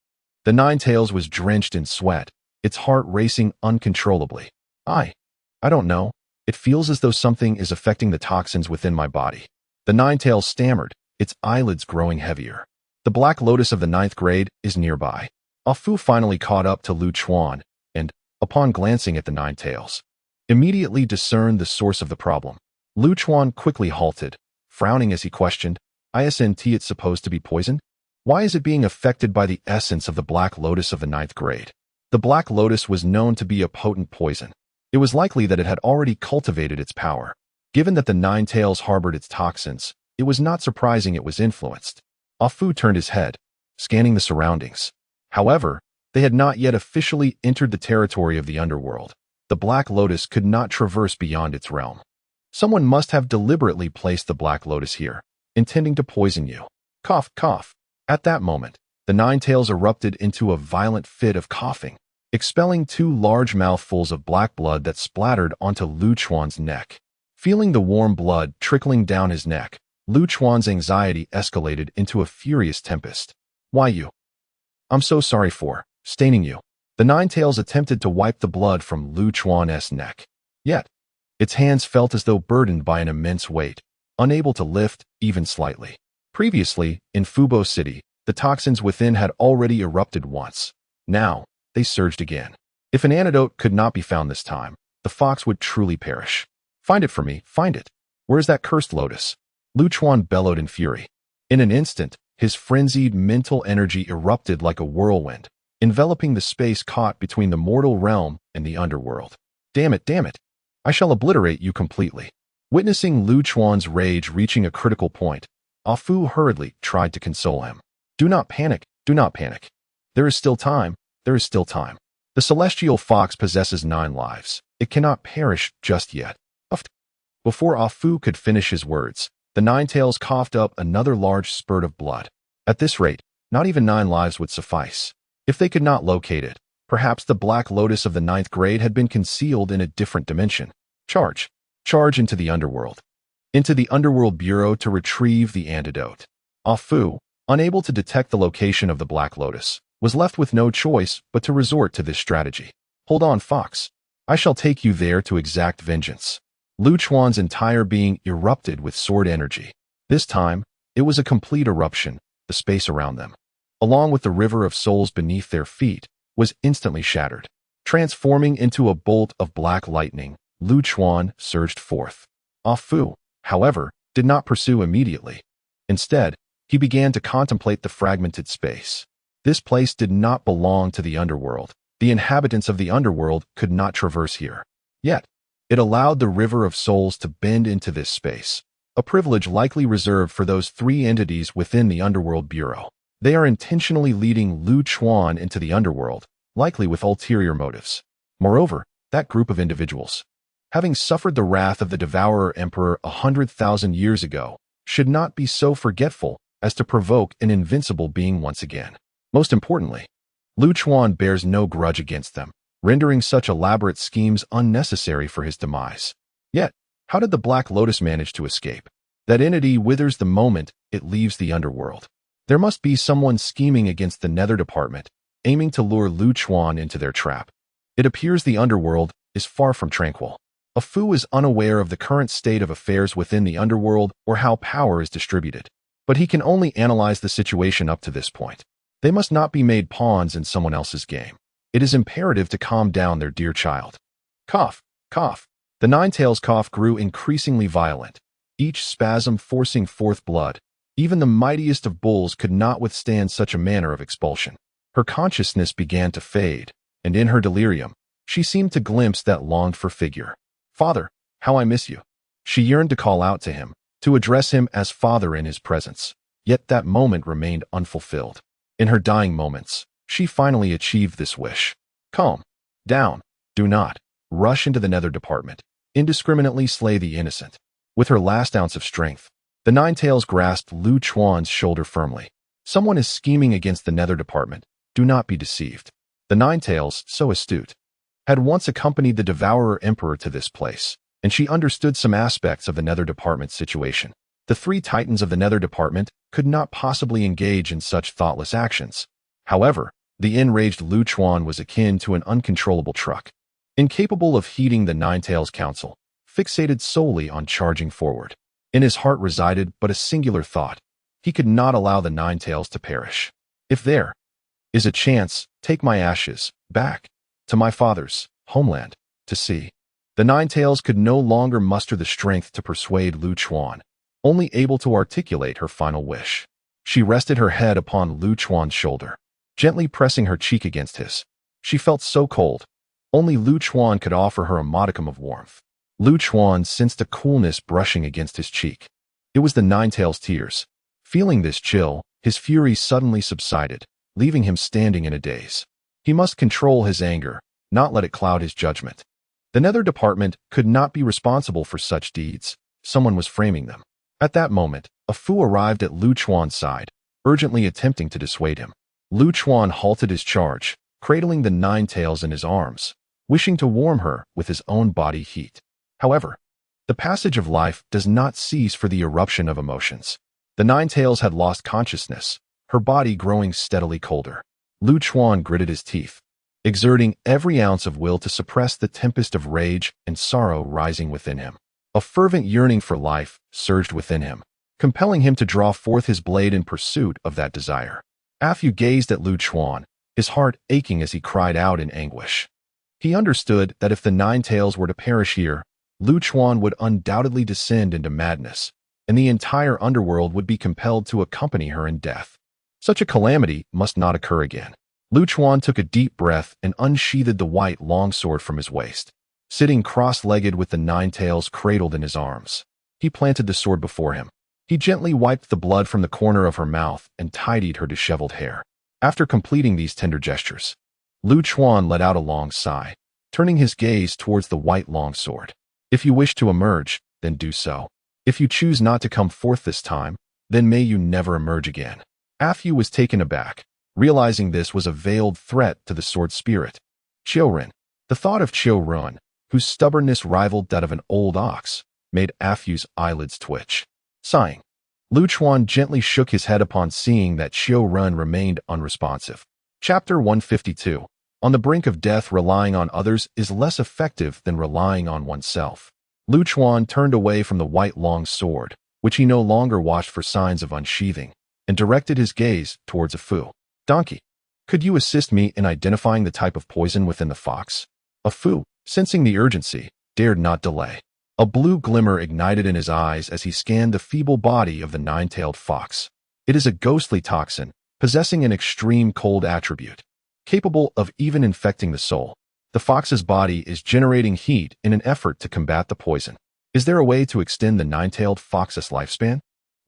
Speaker 1: the Nine Tails was drenched in sweat, its heart racing uncontrollably. I don't know. It feels as though something is affecting the toxins within my body. The Nine Tails stammered, its eyelids growing heavier. The Black Lotus of the 9th grade is nearby. Afu finally caught up to Lu Chuan and, upon glancing at the Nine Tails, immediately discerned the source of the problem. Lu Chuan quickly halted, frowning as he questioned, "Isn't it supposed to be poisoned? Why is it being affected by the essence of the Black Lotus of the 9th grade? The Black Lotus was known to be a potent poison. It was likely that it had already cultivated its power. Given that the Nine Tails harbored its toxins, it was not surprising it was influenced." Afu turned his head, scanning the surroundings. However, they had not yet officially entered the territory of the underworld. The Black Lotus could not traverse beyond its realm. Someone must have deliberately placed the Black Lotus here, intending to poison you. Cough, cough. At that moment, the Nine Tails erupted into a violent fit of coughing, expelling 2 large mouthfuls of black blood that splattered onto Lu Chuan's neck. Feeling the warm blood trickling down his neck, Lu Chuan's anxiety escalated into a furious tempest. "Why you? I'm so sorry for staining you." The Nine Tails attempted to wipe the blood from Lu Chuan's neck. Yet, its hands felt as though burdened by an immense weight, unable to lift even slightly. Previously, in Fubo City, the toxins within had already erupted once. Now, they surged again. If an antidote could not be found this time, the fox would truly perish. "Find it for me, find it. Where is that cursed lotus?" Lu Chuan bellowed in fury. In an instant, his frenzied mental energy erupted like a whirlwind, enveloping the space caught between the mortal realm and the underworld. Damn it, I shall obliterate you completely." Witnessing Lu Chuan's rage reaching a critical point, Afu hurriedly tried to console him. Do not panic. There is still time. The celestial fox possesses 9 lives. It cannot perish just yet. Before Afu could finish his words, the Nine Tails coughed up another large spurt of blood. At this rate, not even 9 lives would suffice. If they could not locate it, perhaps the Black Lotus of the 9th grade had been concealed in a different dimension. Charge into the underworld. Into the Underworld Bureau to retrieve the antidote. Afu, unable to detect the location of the Black Lotus, was left with no choice but to resort to this strategy. "Hold on, Fox. I shall take you there to exact vengeance." Lu Chuan's entire being erupted with sword energy. This time, it was a complete eruption. The space around them, along with the river of souls beneath their feet, was instantly shattered. Transforming into a bolt of black lightning, Lu Chuan surged forth. Afu, however, did not pursue immediately. Instead, he began to contemplate the fragmented space. This place did not belong to the underworld. The inhabitants of the underworld could not traverse here. Yet, it allowed the river of souls to bend into this space, a privilege likely reserved for those 3 entities within the Underworld Bureau. They are intentionally leading Lu Chuan into the underworld, likely with ulterior motives. Moreover, that group of individuals having suffered the wrath of the Devourer Emperor 100,000 years ago, should not be so forgetful as to provoke an invincible being once again. Most importantly, Lu Chuan bears no grudge against them, rendering such elaborate schemes unnecessary for his demise. Yet, how did the Black Lotus manage to escape? That entity withers the moment it leaves the underworld. There must be someone scheming against the Nether Department, aiming to lure Lu Chuan into their trap. It appears the underworld is far from tranquil. A Fu is unaware of the current state of affairs within the underworld or how power is distributed, but he can only analyze the situation up to this point. They must not be made pawns in someone else's game. It is imperative to calm down their dear child. Cough, cough. The Ninetales' cough grew increasingly violent, each spasm forcing forth blood. Even the mightiest of bulls could not withstand such a manner of expulsion. Her consciousness began to fade, and in her delirium, she seemed to glimpse that longed-for figure. "Father, how I miss you." She yearned to call out to him, to address him as father in his presence, yet that moment remained unfulfilled. In her dying moments, she finally achieved this wish. Calm down. Do not rush into the Nether Department, indiscriminately slay the innocent. With her last ounce of strength, the Ninetales grasped Lu Chuan's shoulder firmly. Someone is scheming against the Nether Department. Do not be deceived. The Ninetales, so astute, had once accompanied the Devourer Emperor to this place, and she understood some aspects of the Nether Department's situation. The three titans of the Nether Department could not possibly engage in such thoughtless actions. However, the enraged Lu Chuan was akin to an uncontrollable truck, incapable of heeding the Ninetales' counsel, fixated solely on charging forward. In his heart resided but a singular thought. He could not allow the Ninetales to perish. If there is a chance, take my ashes back to my father's homeland to see. The Ninetales could no longer muster the strength to persuade Lu Chuan, only able to articulate her final wish. She rested her head upon Lu Chuan's shoulder, gently pressing her cheek against his. She felt so cold. Only Lu Chuan could offer her a modicum of warmth. Lu Chuan sensed a coolness brushing against his cheek. It was the Ninetales' tears. Feeling this chill, his fury suddenly subsided, leaving him standing in a daze. He must control his anger, not let it cloud his judgment. The Nether Department could not be responsible for such deeds. Someone was framing them. At that moment, a Fu arrived at Lu Chuan's side, urgently attempting to dissuade him. Lu Chuan halted his charge, cradling the Ninetales in his arms, wishing to warm her with his own body heat. However, the passage of life does not cease for the eruption of emotions. The Ninetales had lost consciousness, her body growing steadily colder. Lu Chuan gritted his teeth, exerting every ounce of will to suppress the tempest of rage and sorrow rising within him. A fervent yearning for life surged within him, compelling him to draw forth his blade in pursuit of that desire. Afu gazed at Lu Chuan, his heart aching as he cried out in anguish. He understood that if the Ninetales were to perish here, Lu Chuan would undoubtedly descend into madness, and the entire underworld would be compelled to accompany her in death. Such a calamity must not occur again. Lu Chuan took a deep breath and unsheathed the white longsword from his waist. Sitting cross-legged with the Ninetales cradled in his arms, he planted the sword before him. He gently wiped the blood from the corner of her mouth and tidied her disheveled hair. After completing these tender gestures, Lu Chuan let out a long sigh, turning his gaze towards the white longsword. If you wish to emerge, then do so. If you choose not to come forth this time, then may you never emerge again. Afu was taken aback, realizing this was a veiled threat to the sword spirit. Chiu-Ren. The thought of Chiu-Ren, whose stubbornness rivaled that of an old ox, made Afu's eyelids twitch. Sighing, Lu Chuan gently shook his head upon seeing that Chiu-Ren remained unresponsive. Chapter 152. On the brink of death, relying on others is less effective than relying on oneself. Lu Chuan turned away from the white long sword, which he no longer watched for signs of unsheathing, and directed his gaze towards a Fu. Donkey, could you assist me in identifying the type of poison within the fox? A Fu, sensing the urgency, dared not delay. A blue glimmer ignited in his eyes as he scanned the feeble body of the nine-tailed fox. It is a ghostly toxin, possessing an extreme cold attribute, capable of even infecting the soul. The fox's body is generating heat in an effort to combat the poison. Is there a way to extend the nine-tailed fox's lifespan?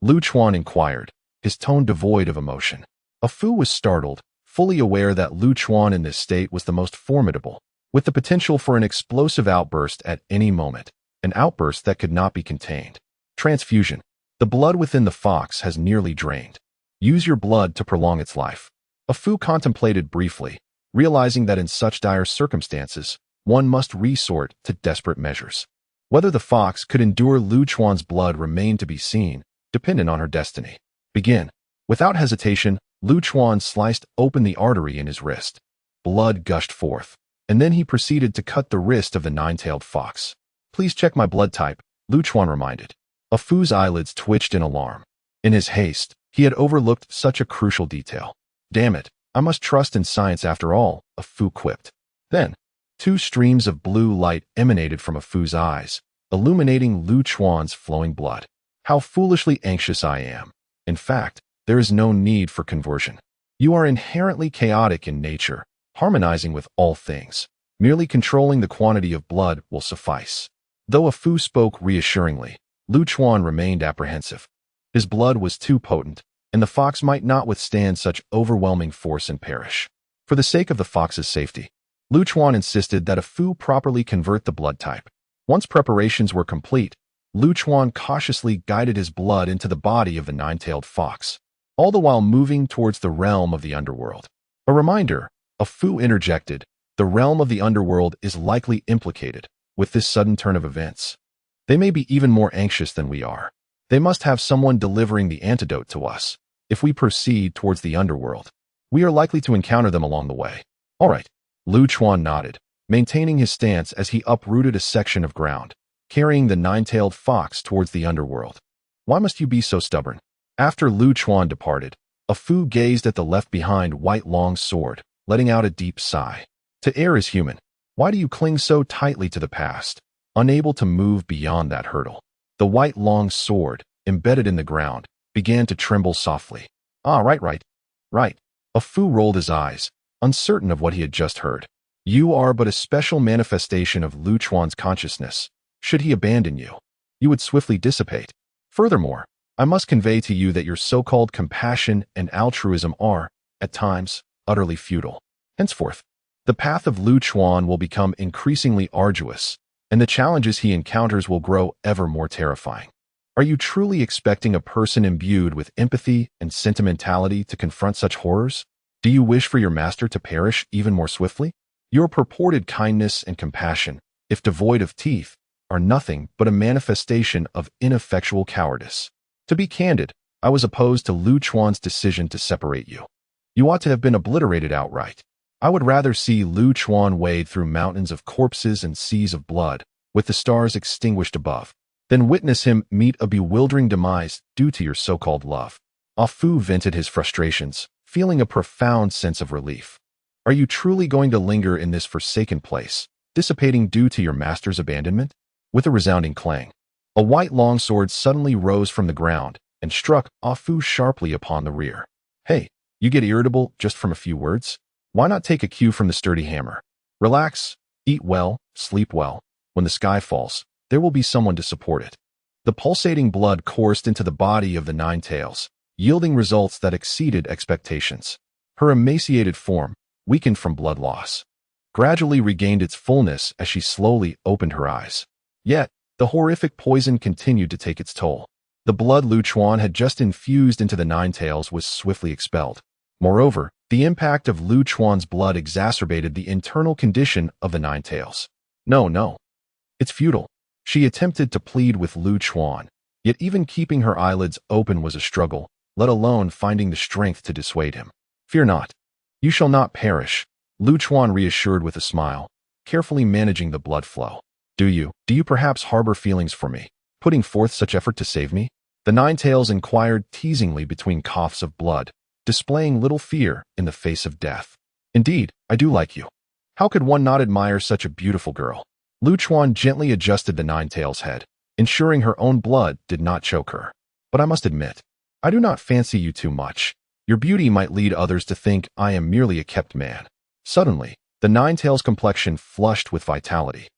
Speaker 1: Lu Chuan inquired, his tone devoid of emotion. A Fu was startled, fully aware that Lu Chuan in this state was the most formidable, with the potential for an explosive outburst at any moment, an outburst that could not be contained. Transfusion. The blood within the fox has nearly drained. Use your blood to prolong its life. A Fu contemplated briefly, realizing that in such dire circumstances, one must resort to desperate measures. Whether the fox could endure Lu Chuan's blood remained to be seen, dependent on her destiny. Begin. Without hesitation, Lu Chuan sliced open the artery in his wrist. Blood gushed forth, and then he proceeded to cut the wrist of the nine-tailed fox. Please check my blood type, Lu Chuan reminded. A Fu's eyelids twitched in alarm. In his haste, he had overlooked such a crucial detail. Damn it, I must trust in science after all, a Fu quipped. Then, two streams of blue light emanated from a Fu's eyes, illuminating Lu Chuan's flowing blood. How foolishly anxious I am. In fact, there is no need for conversion. You are inherently chaotic in nature, harmonizing with all things. Merely controlling the quantity of blood will suffice. Though a Fu spoke reassuringly, Lu Chuan remained apprehensive. His blood was too potent, and the fox might not withstand such overwhelming force and perish. For the sake of the fox's safety, Lu Chuan insisted that a Fu properly convert the blood type. Once preparations were complete, Lu Chuan cautiously guided his blood into the body of the nine-tailed fox, all the while moving towards the realm of the underworld. A reminder, a Fu interjected, the realm of the underworld is likely implicated with this sudden turn of events. They may be even more anxious than we are. They must have someone delivering the antidote to us. If we proceed towards the underworld, we are likely to encounter them along the way. All right. Lu Chuan nodded, maintaining his stance as he uprooted a section of ground, carrying the nine-tailed fox towards the underworld. Why must you be so stubborn? After Lu Chuan departed, a Fu gazed at the left-behind white long sword, letting out a deep sigh. To err is human. Why do you cling so tightly to the past, unable to move beyond that hurdle? The white long sword, embedded in the ground, began to tremble softly. Ah, right. A Fu rolled his eyes, uncertain of what he had just heard. You are but a special manifestation of Lu Chuan's consciousness. Should he abandon you, you would swiftly dissipate. Furthermore, I must convey to you that your so-called compassion and altruism are, at times, utterly futile. Henceforth, the path of Lu Chuan will become increasingly arduous, and the challenges he encounters will grow ever more terrifying. Are you truly expecting a person imbued with empathy and sentimentality to confront such horrors? Do you wish for your master to perish even more swiftly? Your purported kindness and compassion, if devoid of teeth, are nothing but a manifestation of ineffectual cowardice. To be candid, I was opposed to Lu Chuan's decision to separate you. You ought to have been obliterated outright. I would rather see Lu Chuan wade through mountains of corpses and seas of blood, with the stars extinguished above, than witness him meet a bewildering demise due to your so-called love. Ah Fu vented his frustrations, feeling a profound sense of relief. Are you truly going to linger in this forsaken place, dissipating due to your master's abandonment? With a resounding clang, a white longsword suddenly rose from the ground and struck Ah Fu sharply upon the rear. Hey, you get irritable just from a few words? Why not take a cue from the sturdy hammer? Relax, eat well, sleep well. When the sky falls, there will be someone to support it. The pulsating blood coursed into the body of the nine tails, yielding results that exceeded expectations. Her emaciated form, weakened from blood loss, gradually regained its fullness as she slowly opened her eyes. Yet, the horrific poison continued to take its toll. The blood Lu Chuan had just infused into the nine tails was swiftly expelled. Moreover, the impact of Lu Chuan's blood exacerbated the internal condition of the nine tails. No. It's futile. She attempted to plead with Lu Chuan, yet even keeping her eyelids open was a struggle, let alone finding the strength to dissuade him. Fear not. You shall not perish, Lu Chuan reassured with a smile, carefully managing the blood flow. Do you perhaps harbor feelings for me, putting forth such effort to save me? The nine tails inquired teasingly between coughs of blood, displaying little fear in the face of death. Indeed, I do like you. How could one not admire such a beautiful girl? Lu Chuan gently adjusted the nine tails' head, ensuring her own blood did not choke her. But I must admit, I do not fancy you too much. Your beauty might lead others to think I am merely a kept man. Suddenly, the nine tails' complexion flushed with vitality,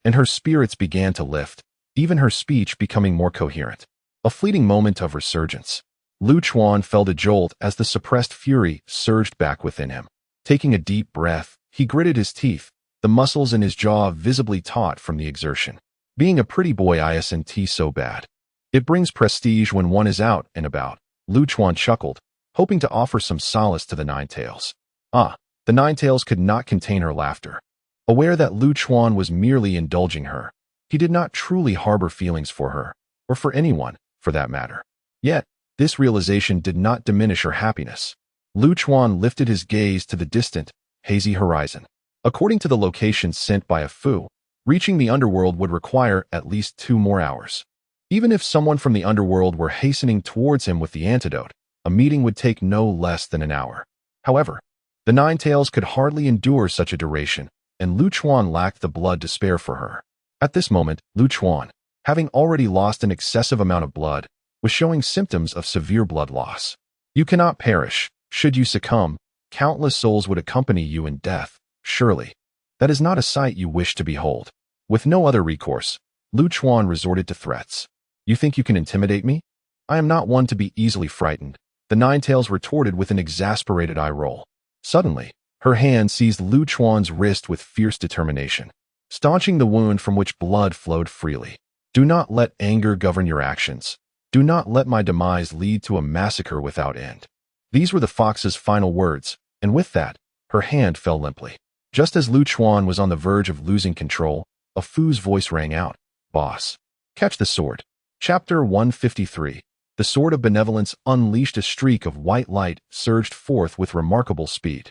Speaker 1: and her spirits began to lift, even her speech becoming more coherent. A fleeting moment of resurgence. Lu Chuan felt a jolt as the suppressed fury surged back within him. Taking a deep breath, he gritted his teeth, the muscles in his jaw visibly taut from the exertion. Being a pretty boy isn't so bad. It brings prestige when one is out and about. Lu Chuan chuckled, hoping to offer some solace to the Ninetales. The Ninetales could not contain her laughter. Aware that Lu Chuan was merely indulging her, he did not truly harbor feelings for her, or for anyone, for that matter. Yet, this realization did not diminish her happiness. Lu Chuan lifted his gaze to the distant, hazy horizon. According to the locations sent by a Fu, reaching the underworld would require at least 2 more hours. Even if someone from the underworld were hastening towards him with the antidote, a meeting would take no less than an hour. However, the Ninetales could hardly endure such a duration, and Lu Chuan lacked the blood to spare for her. At this moment, Lu Chuan, having already lost an excessive amount of blood, was showing symptoms of severe blood loss. You cannot perish. Should you succumb, countless souls would accompany you in death, surely. That is not a sight you wish to behold. With no other recourse, Lu Chuan resorted to threats. You think you can intimidate me? I am not one to be easily frightened, the Ninetales retorted with an exasperated eye roll. Suddenly, her hand seized Lu Chuan's wrist with fierce determination, staunching the wound from which blood flowed freely. Do not let anger govern your actions. Do not let my demise lead to a massacre without end. These were the fox's final words, and with that, her hand fell limply. Just as Lu Chuan was on the verge of losing control, a Fu's voice rang out, "Boss, catch the sword." Chapter 153. The Sword of Benevolence unleashed. A streak of white light surged forth with remarkable speed,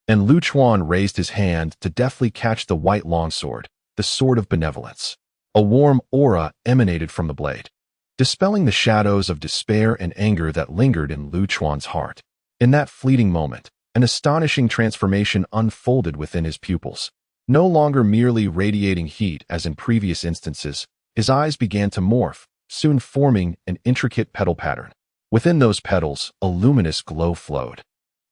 Speaker 1: and Lu Chuan raised his hand to deftly catch the white longsword, the Sword of Benevolence. A warm aura emanated from the blade, dispelling the shadows of despair and anger that lingered in Lu Chuan's heart. In that fleeting moment, an astonishing transformation unfolded within his pupils. No longer merely radiating heat as in previous instances, his eyes began to morph, soon forming an intricate petal pattern. Within those petals, a luminous glow flowed,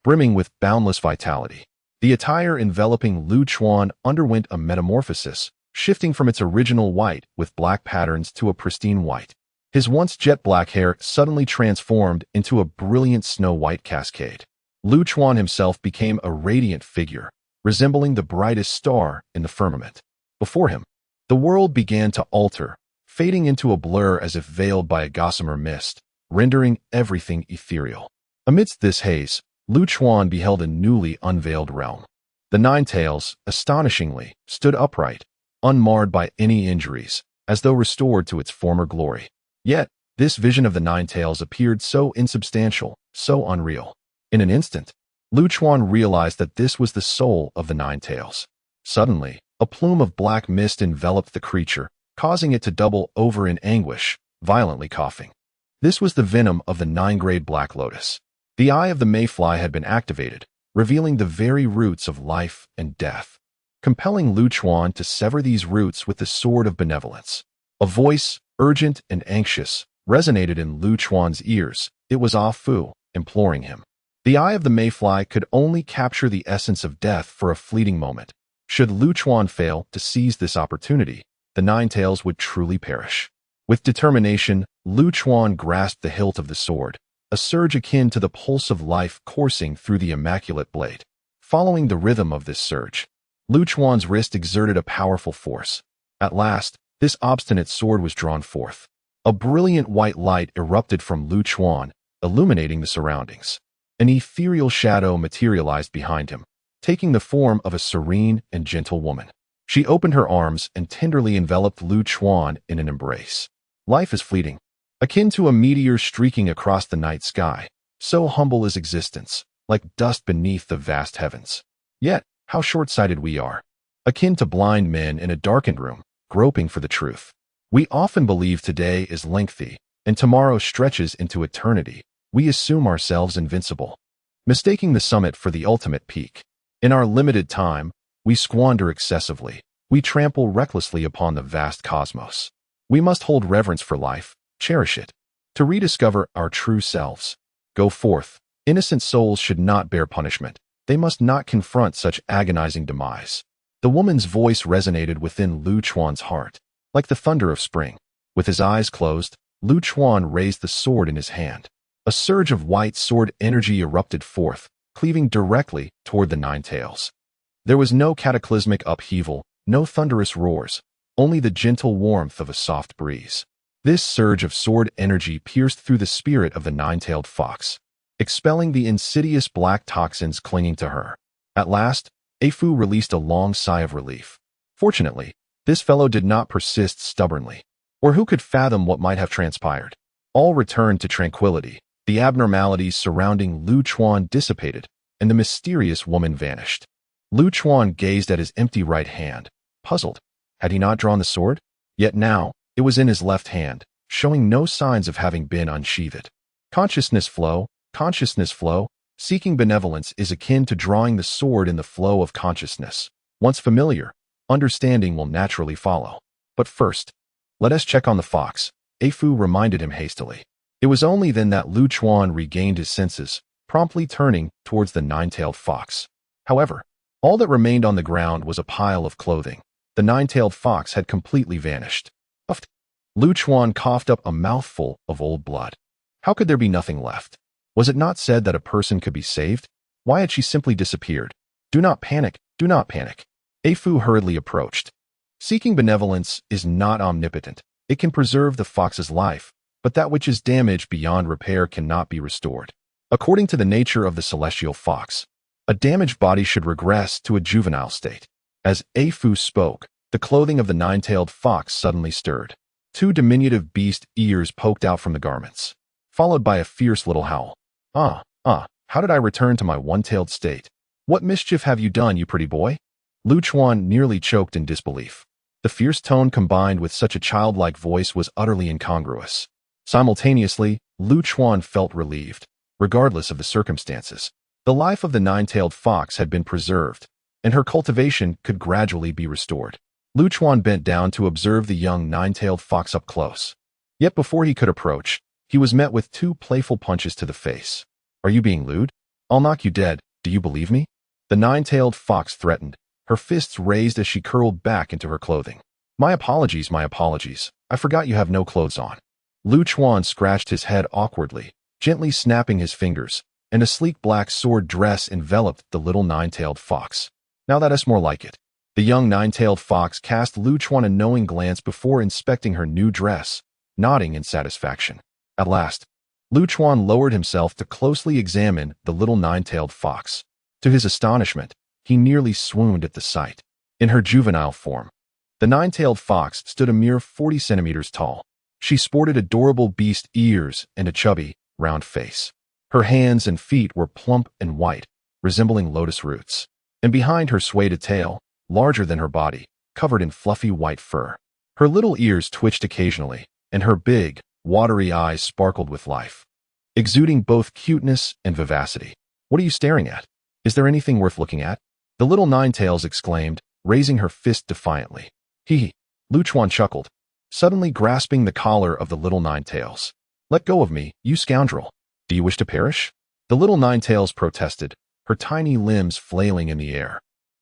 Speaker 1: brimming with boundless vitality. The attire enveloping Lu Chuan underwent a metamorphosis, shifting from its original white with black patterns to a pristine white. His once jet-black hair suddenly transformed into a brilliant snow-white cascade. Lu Chuan himself became a radiant figure, resembling the brightest star in the firmament. Before him, the world began to alter, fading into a blur as if veiled by a gossamer mist, rendering everything ethereal. Amidst this haze, Lu Chuan beheld a newly unveiled realm. The Ninetales, astonishingly, stood upright, unmarred by any injuries, as though restored to its former glory. Yet, this vision of the Ninetales appeared so insubstantial, so unreal. In an instant, Lu Chuan realized that this was the soul of the Ninetales. Suddenly, a plume of black mist enveloped the creature, causing it to double over in anguish, violently coughing. This was the venom of the 9-grade Black Lotus. The eye of the mayfly had been activated, revealing the very roots of life and death, compelling Lu Chuan to sever these roots with the Sword of Benevolence. A voice, urgent and anxious, resonated in Lu Chuan's ears. It was Ah Fu, imploring him. The eye of the mayfly could only capture the essence of death for a fleeting moment. Should Lu Chuan fail to seize this opportunity, the Ninetales would truly perish. With determination, Lu Chuan grasped the hilt of the sword, a surge akin to the pulse of life coursing through the immaculate blade. Following the rhythm of this surge, Lu Chuan's wrist exerted a powerful force. At last, this obstinate sword was drawn forth. A brilliant white light erupted from Lu Chuan, illuminating the surroundings. An ethereal shadow materialized behind him, taking the form of a serene and gentle woman. She opened her arms and tenderly enveloped Lu Chuan in an embrace. Life is fleeting, akin to a meteor streaking across the night sky. So humble is existence, like dust beneath the vast heavens. Yet, how short-sighted we are. Akin to blind men in a darkened room, groping for the truth. We often believe today is lengthy, and tomorrow stretches into eternity. We assume ourselves invincible, mistaking the summit for the ultimate peak. In our limited time, we squander excessively. We trample recklessly upon the vast cosmos. We must hold reverence for life, cherish it. To rediscover our true selves, go forth. Innocent souls should not bear punishment. They must not confront such agonizing demise. The woman's voice resonated within Lu Chuan's heart, like the thunder of spring. With his eyes closed, Lu Chuan raised the sword in his hand. A surge of white sword energy erupted forth, cleaving directly toward the Ninetales. There was no cataclysmic upheaval, no thunderous roars, only the gentle warmth of a soft breeze. This surge of sword energy pierced through the spirit of the nine-tailed fox, expelling the insidious black toxins clinging to her. At last, Afu released a long sigh of relief. Fortunately, this fellow did not persist stubbornly, or who could fathom what might have transpired. All returned to tranquility, the abnormalities surrounding Lu Chuan dissipated, and the mysterious woman vanished. Lu Chuan gazed at his empty right hand, puzzled. Had he not drawn the sword? Yet now, it was in his left hand, showing no signs of having been unsheathed. Consciousness flow, seeking benevolence is akin to drawing the sword in the flow of consciousness. Once familiar, understanding will naturally follow. But first, let us check on the fox, Afu reminded him hastily. It was only then that Lu Chuan regained his senses, promptly turning towards the nine-tailed fox. However, all that remained on the ground was a pile of clothing. The nine-tailed fox had completely vanished. Lu Chuan coughed up a mouthful of old blood. How could there be nothing left? Was it not said that a person could be saved? Why had she simply disappeared? Do not panic, do not panic. Afu hurriedly approached. Seeking benevolence is not omnipotent. It can preserve the fox's life, but that which is damaged beyond repair cannot be restored. According to the nature of the celestial fox, a damaged body should regress to a juvenile state. As Afu spoke, the clothing of the nine-tailed fox suddenly stirred. Two diminutive beast ears poked out from the garments, followed by a fierce little howl. How did I return to my one-tailed state? What mischief have you done, you pretty boy? Lu Chuan nearly choked in disbelief. The fierce tone combined with such a childlike voice was utterly incongruous. Simultaneously, Lu Chuan felt relieved. Regardless of the circumstances, the life of the nine-tailed fox had been preserved, and her cultivation could gradually be restored. Lu Chuan bent down to observe the young nine-tailed fox up close. Yet before he could approach, he was met with two playful punches to the face. Are you being lewd? I'll knock you dead, do you believe me? The nine-tailed fox threatened, her fists raised as she curled back into her clothing. My apologies, I forgot you have no clothes on. Lu Chuan scratched his head awkwardly, gently snapping his fingers, and a sleek black sword dress enveloped the little nine-tailed fox. Now that's more like it. The young nine-tailed fox cast Lu Chuan a knowing glance before inspecting her new dress, nodding in satisfaction. At last, Lu Chuan lowered himself to closely examine the little nine-tailed fox. To his astonishment, he nearly swooned at the sight. In her juvenile form, the nine-tailed fox stood a mere 40 centimeters tall. She sported adorable beast ears and a chubby, round face. Her hands and feet were plump and white, resembling lotus roots. And behind her swayed a tail, larger than her body, covered in fluffy white fur. Her little ears twitched occasionally, and her big, watery eyes sparkled with life, exuding both cuteness and vivacity. What are you staring at? Is there anything worth looking at? The little nine-tails exclaimed, raising her fist defiantly. Hee. Lu Chuan chuckled, suddenly grasping the collar of the little nine-tails. Let go of me, you scoundrel. Do you wish to perish? The little nine-tails protested, her tiny limbs flailing in the air.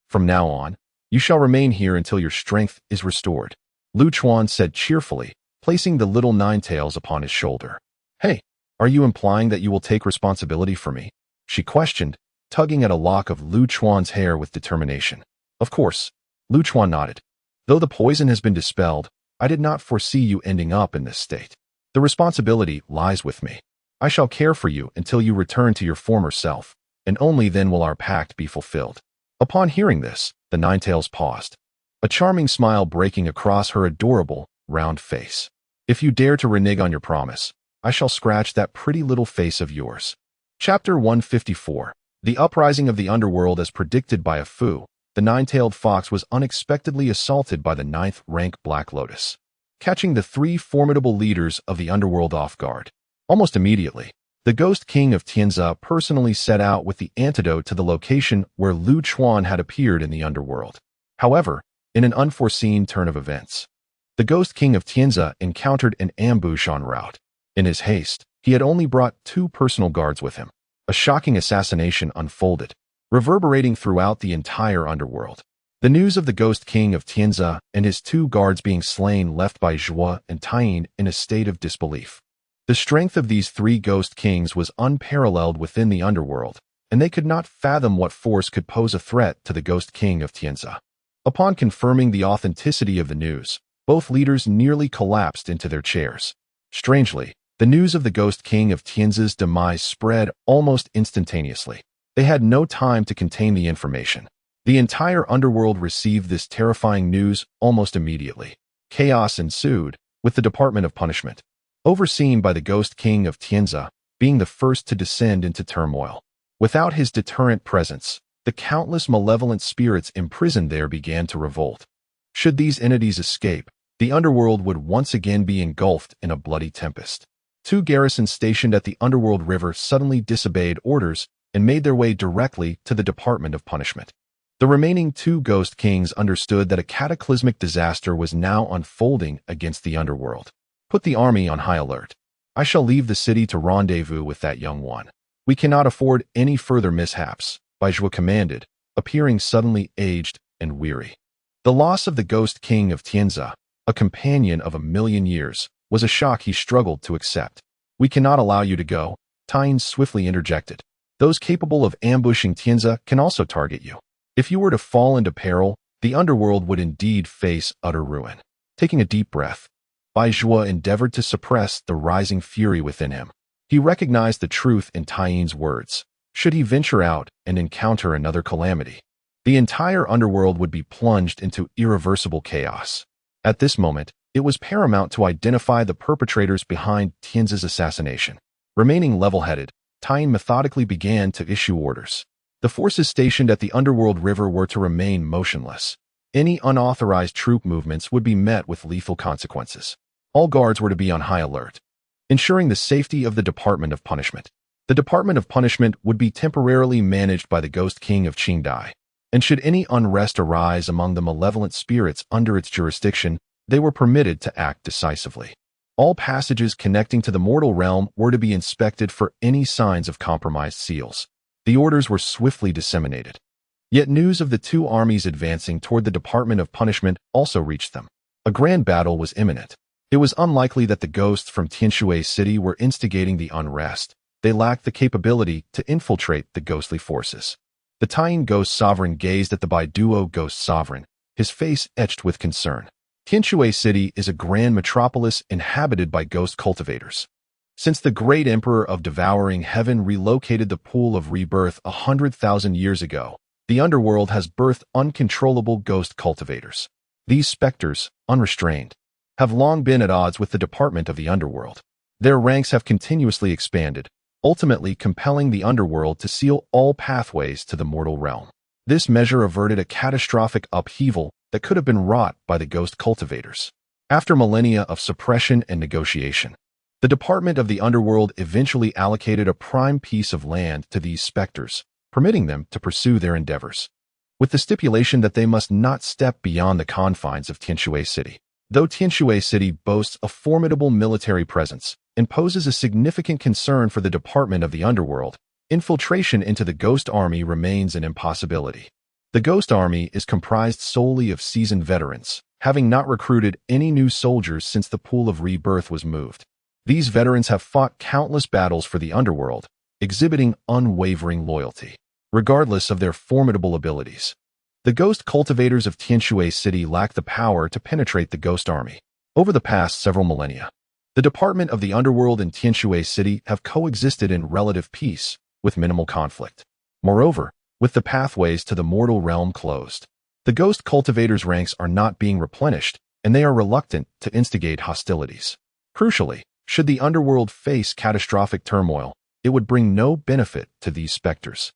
Speaker 1: From now on, you shall remain here until your strength is restored, Lu Chuan said cheerfully, placing the little nine-tails upon his shoulder. Hey, are you implying that you will take responsibility for me? She questioned, tugging at a lock of Lu Chuan's hair with determination. Of course, Lu Chuan nodded. Though the poison has been dispelled, I did not foresee you ending up in this state. The responsibility lies with me. I shall care for you until you return to your former self, and only then will our pact be fulfilled. Upon hearing this, the nine-tails paused, a charming smile breaking across her adorable, round face. If you dare to renege on your promise, I shall scratch that pretty little face of yours. Chapter 154. The uprising of the underworld. As predicted by Afu, the nine-tailed fox was unexpectedly assaulted by the ninth-rank Black Lotus, catching the three formidable leaders of the underworld off guard. Almost immediately, the Ghost King of Tianza personally set out with the antidote to the location where Lu Chuan had appeared in the underworld. However, in an unforeseen turn of events, the Ghost King of Tianza encountered an ambush en route. In his haste, he had only brought 2 personal guards with him. A shocking assassination unfolded, reverberating throughout the entire underworld. The news of the Ghost King of Tianza and his 2 guards being slain left by Zhuo and Taiyin in a state of disbelief. The strength of these 3 Ghost Kings was unparalleled within the underworld, and they could not fathom what force could pose a threat to the Ghost King of Tianzi. Upon confirming the authenticity of the news, both leaders nearly collapsed into their chairs. Strangely, the news of the Ghost King of Tianzi's demise spread almost instantaneously. They had no time to contain the information. The entire underworld received this terrifying news almost immediately. Chaos ensued, with the Department of Punishment, overseen by the Ghost King of Tianzi, being the first to descend into turmoil. Without his deterrent presence, the countless malevolent spirits imprisoned there began to revolt. Should these entities escape, the underworld would once again be engulfed in a bloody tempest. 2 garrisons stationed at the underworld river suddenly disobeyed orders and made their way directly to the Department of Punishment. The remaining 2 Ghost Kings understood that a cataclysmic disaster was now unfolding against the underworld. Put the army on high alert. I shall leave the city to rendezvous with that young one. We cannot afford any further mishaps, Baizhua commanded, appearing suddenly aged and weary. The loss of the Ghost King of Tianzi, a companion of 1,000,000 years, was a shock he struggled to accept. We cannot allow you to go, Tyne swiftly interjected. Those capable of ambushing Tianzi can also target you. If you were to fall into peril, the underworld would indeed face utter ruin. Taking a deep breath, Baizhua endeavored to suppress the rising fury within him. He recognized the truth in Taine's words. Should he venture out and encounter another calamity, the entire underworld would be plunged into irreversible chaos. At this moment, it was paramount to identify the perpetrators behind Tianzi's assassination. Remaining level-headed, Taine methodically began to issue orders. The forces stationed at the underworld river were to remain motionless. Any unauthorized troop movements would be met with lethal consequences. All guards were to be on high alert, ensuring the safety of the Department of Punishment. The Department of Punishment would be temporarily managed by the Ghost King of Qingdai, and should any unrest arise among the malevolent spirits under its jurisdiction, they were permitted to act decisively. All passages connecting to the mortal realm were to be inspected for any signs of compromised seals. The orders were swiftly disseminated. Yet news of the 2 armies advancing toward the Department of Punishment also reached them. A grand battle was imminent. It was unlikely that the ghosts from Tianshui City were instigating the unrest. They lacked the capability to infiltrate the ghostly forces. The Taine Ghost Sovereign gazed at the Baiduo Ghost Sovereign, his face etched with concern. Tianshui City is a grand metropolis inhabited by ghost cultivators. Since the great Emperor of Devouring Heaven relocated the Pool of Rebirth 100,000 years ago, the underworld has birthed uncontrollable ghost cultivators. These specters, unrestrained, have long been at odds with the Department of the Underworld. Their ranks have continuously expanded, ultimately compelling the underworld to seal all pathways to the mortal realm. This measure averted a catastrophic upheaval that could have been wrought by the ghost cultivators. After millennia of suppression and negotiation, the Department of the Underworld eventually allocated a prime piece of land to these specters, permitting them to pursue their endeavors, with the stipulation that they must not step beyond the confines of Tianshui City. Though Tianshui City boasts a formidable military presence and poses a significant concern for the Department of the Underworld, infiltration into the Ghost Army remains an impossibility. The Ghost Army is comprised solely of seasoned veterans, having not recruited any new soldiers since the Pool of Rebirth was moved. These veterans have fought countless battles for the underworld, exhibiting unwavering loyalty, regardless of their formidable abilities. The ghost cultivators of Tianshui City lack the power to penetrate the Ghost Army. Over the past several millennia, the Department of the Underworld and Tianshui City have coexisted in relative peace, with minimal conflict. Moreover, with the pathways to the mortal realm closed, the ghost cultivators' ranks are not being replenished, and they are reluctant to instigate hostilities. Crucially, should the underworld face catastrophic turmoil, it would bring no benefit to these specters.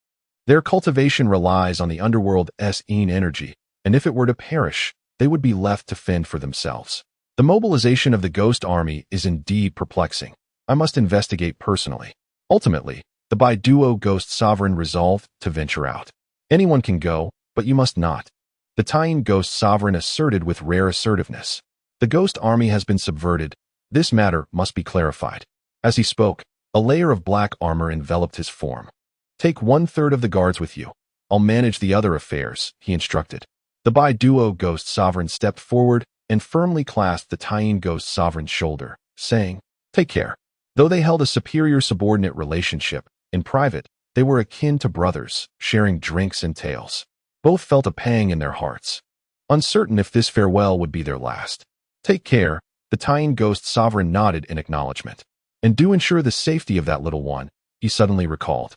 Speaker 1: Their cultivation relies on the underworld's energy, and if it were to perish, they would be left to fend for themselves. The mobilization of the Ghost Army is indeed perplexing. I must investigate personally. Ultimately, the Baiduo Ghost Sovereign resolved to venture out. Anyone can go, but you must not. The Taine Ghost Sovereign asserted with rare assertiveness. The Ghost Army has been subverted. This matter must be clarified. As he spoke, a layer of black armor enveloped his form. Take 1/3 of the guards with you. I'll manage the other affairs, he instructed. The Baiduo Ghost Sovereign stepped forward and firmly clasped the Taine Ghost Sovereign's shoulder, saying, "Take care." Though they held a superior subordinate relationship, in private, They were akin to brothers, sharing drinks and tales. Both felt a pang in their hearts, uncertain if this farewell would be their last. Take care, the Tian ghost sovereign nodded in acknowledgement. And do ensure the safety of that little one, he suddenly recalled.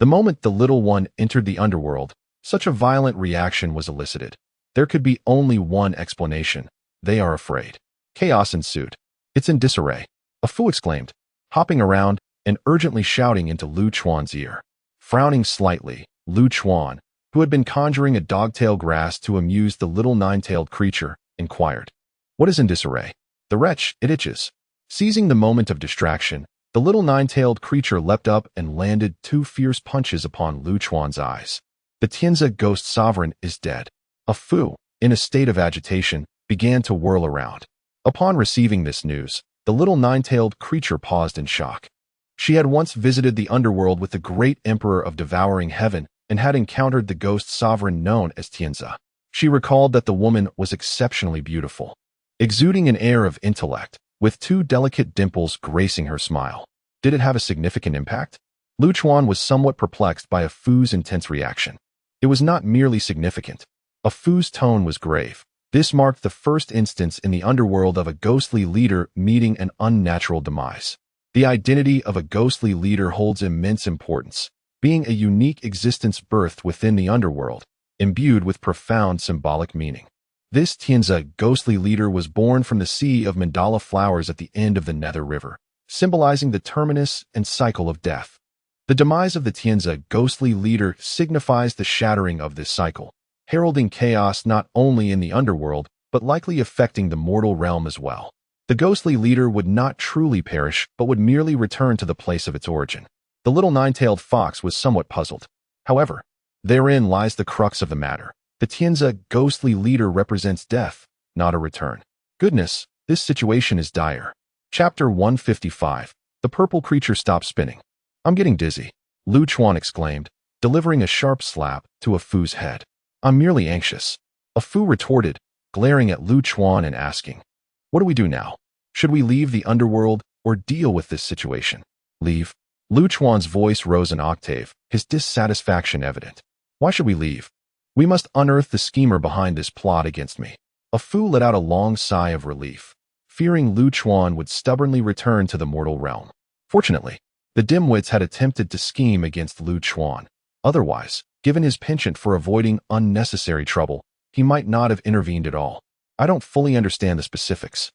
Speaker 1: The moment the little one entered the underworld, such a violent reaction was elicited. There could be only one explanation. They are afraid. Chaos ensued. It's in disarray, a Fu exclaimed, hopping around and urgently shouting into Lu Chuan's ear. Frowning slightly, Lu Chuan, who had been conjuring a dogtail grass to amuse the little nine-tailed creature, inquired. What is in disarray? The wretch, it itches. Seizing the moment of distraction, the little nine-tailed creature leapt up and landed 2 fierce punches upon Lu Chuan's eyes. The Tianzi ghost sovereign is dead. A Fu, in a state of agitation, began to whirl around. Upon receiving this news, the little nine-tailed creature paused in shock. She had once visited the underworld with the great emperor of devouring heaven and had encountered the ghost sovereign known as Tianzi. She recalled that the woman was exceptionally beautiful, exuding an air of intellect, with 2 delicate dimples gracing her smile. Did it have a significant impact? Lu Chuan was somewhat perplexed by a Fu's intense reaction. It was not merely significant. A Fu's tone was grave. This marked the first instance in the underworld of a ghostly leader meeting an unnatural demise. The identity of a ghostly leader holds immense importance, being a unique existence birthed within the underworld, imbued with profound symbolic meaning. This Tianzi ghostly leader was born from the sea of mandala flowers at the end of the Nether River, symbolizing the terminus and cycle of death. The demise of the Tianzi ghostly leader signifies the shattering of this cycle, heralding chaos not only in the underworld, but likely affecting the mortal realm as well. The ghostly leader would not truly perish, but would merely return to the place of its origin. The little nine-tailed fox was somewhat puzzled. However, therein lies the crux of the matter. The Tianzi ghostly leader represents death, not a return. Goodness, this situation is dire. Chapter 155. The purple creature stopped spinning. I'm getting dizzy, Lu Chuan exclaimed, delivering a sharp slap to a Fu's head. I'm merely anxious. A Fu retorted, glaring at Lu Chuan and asking, what do we do now? Should we leave the underworld or deal with this situation? Leave? Lu Chuan's voice rose an octave, his dissatisfaction evident. Why should we leave? We must unearth the schemer behind this plot against me. A Fu let out a long sigh of relief, fearing Lu Chuan would stubbornly return to the mortal realm. Fortunately, the dimwits had attempted to scheme against Lu Chuan. Otherwise, given his penchant for avoiding unnecessary trouble, he might not have intervened at all. I don't fully understand the specifics,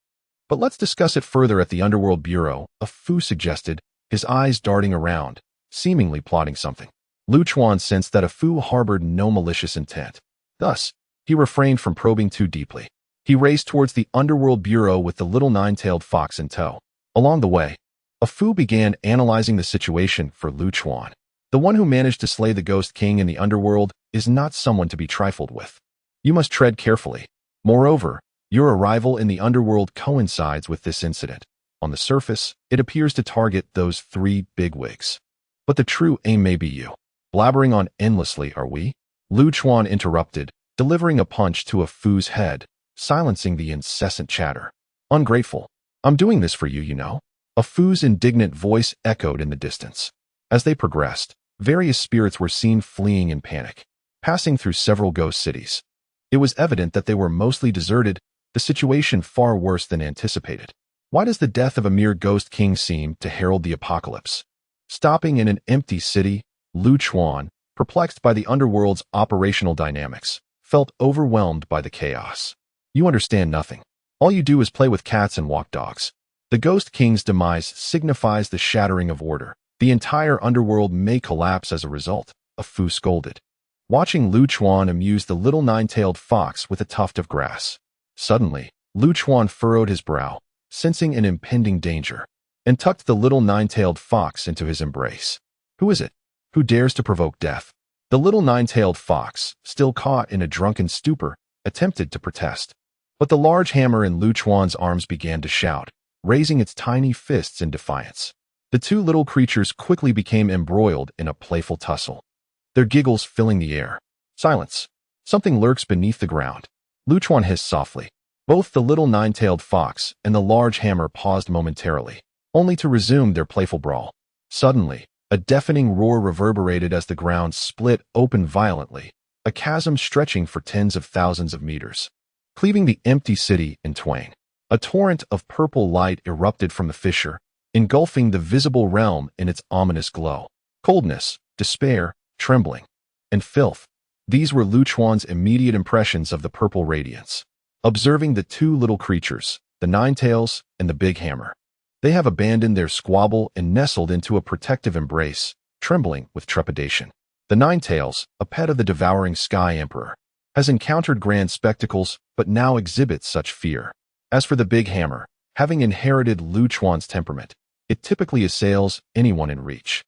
Speaker 1: but let's discuss it further at the Underworld Bureau, a Fu suggested, his eyes darting around, seemingly plotting something. Lu Chuan sensed that a Fu harbored no malicious intent. Thus, he refrained from probing too deeply. He raced towards the Underworld Bureau with the little nine-tailed fox in tow. Along the way, a Fu began analyzing the situation for Lu Chuan. The one who managed to slay the Ghost King in the Underworld is not someone to be trifled with. You must tread carefully. Moreover, your arrival in the underworld coincides with this incident. On the surface, it appears to target those 3 bigwigs. But the true aim may be you. Blabbering on endlessly, are we? Lu Chuan interrupted, delivering a punch to a Fu's head, silencing the incessant chatter. Ungrateful. I'm doing this for you, you know. A Fu's indignant voice echoed in the distance. As they progressed, various spirits were seen fleeing in panic, passing through several ghost cities. It was evident that they were mostly deserted, the situation far worse than anticipated. Why does the death of a mere ghost king seem to herald the apocalypse? Stopping in an empty city, Lu Chuan, perplexed by the underworld's operational dynamics, felt overwhelmed by the chaos. You understand nothing. All you do is play with cats and walk dogs. The Ghost King's demise signifies the shattering of order. The entire underworld may collapse as a result, a Fu scolded, watching Lu Chuan amuse the little nine-tailed fox with a tuft of grass. Suddenly, Lu Chuan furrowed his brow, sensing an impending danger, and tucked the little nine-tailed fox into his embrace. Who is it? Who dares to provoke death? The little nine-tailed fox, still caught in a drunken stupor, attempted to protest. But the large hammer in Lu Chuan's arms began to shout, raising its tiny fists in defiance. The 2 little creatures quickly became embroiled in a playful tussle, their giggles filling the air. Silence. Something lurks beneath the ground. Lu Chuan hissed softly. Both the little nine-tailed fox and the large hammer paused momentarily, only to resume their playful brawl. Suddenly, A deafening roar reverberated as the ground split open violently, a chasm stretching for tens of thousands of meters, cleaving the empty city in twain. A torrent of purple light erupted from the fissure, engulfing the visible realm in its ominous glow. Coldness, despair, trembling, and filth. These were Lu Chuan's immediate impressions of the purple radiance. Observing the two little creatures, the Ninetails and the Big Hammer, they have abandoned their squabble and nestled into a protective embrace, trembling with trepidation. The Ninetails, a pet of the devouring Sky Emperor, has encountered grand spectacles but now exhibits such fear. As for the Big Hammer, having inherited Lu Chuan's temperament, it typically assails anyone in reach.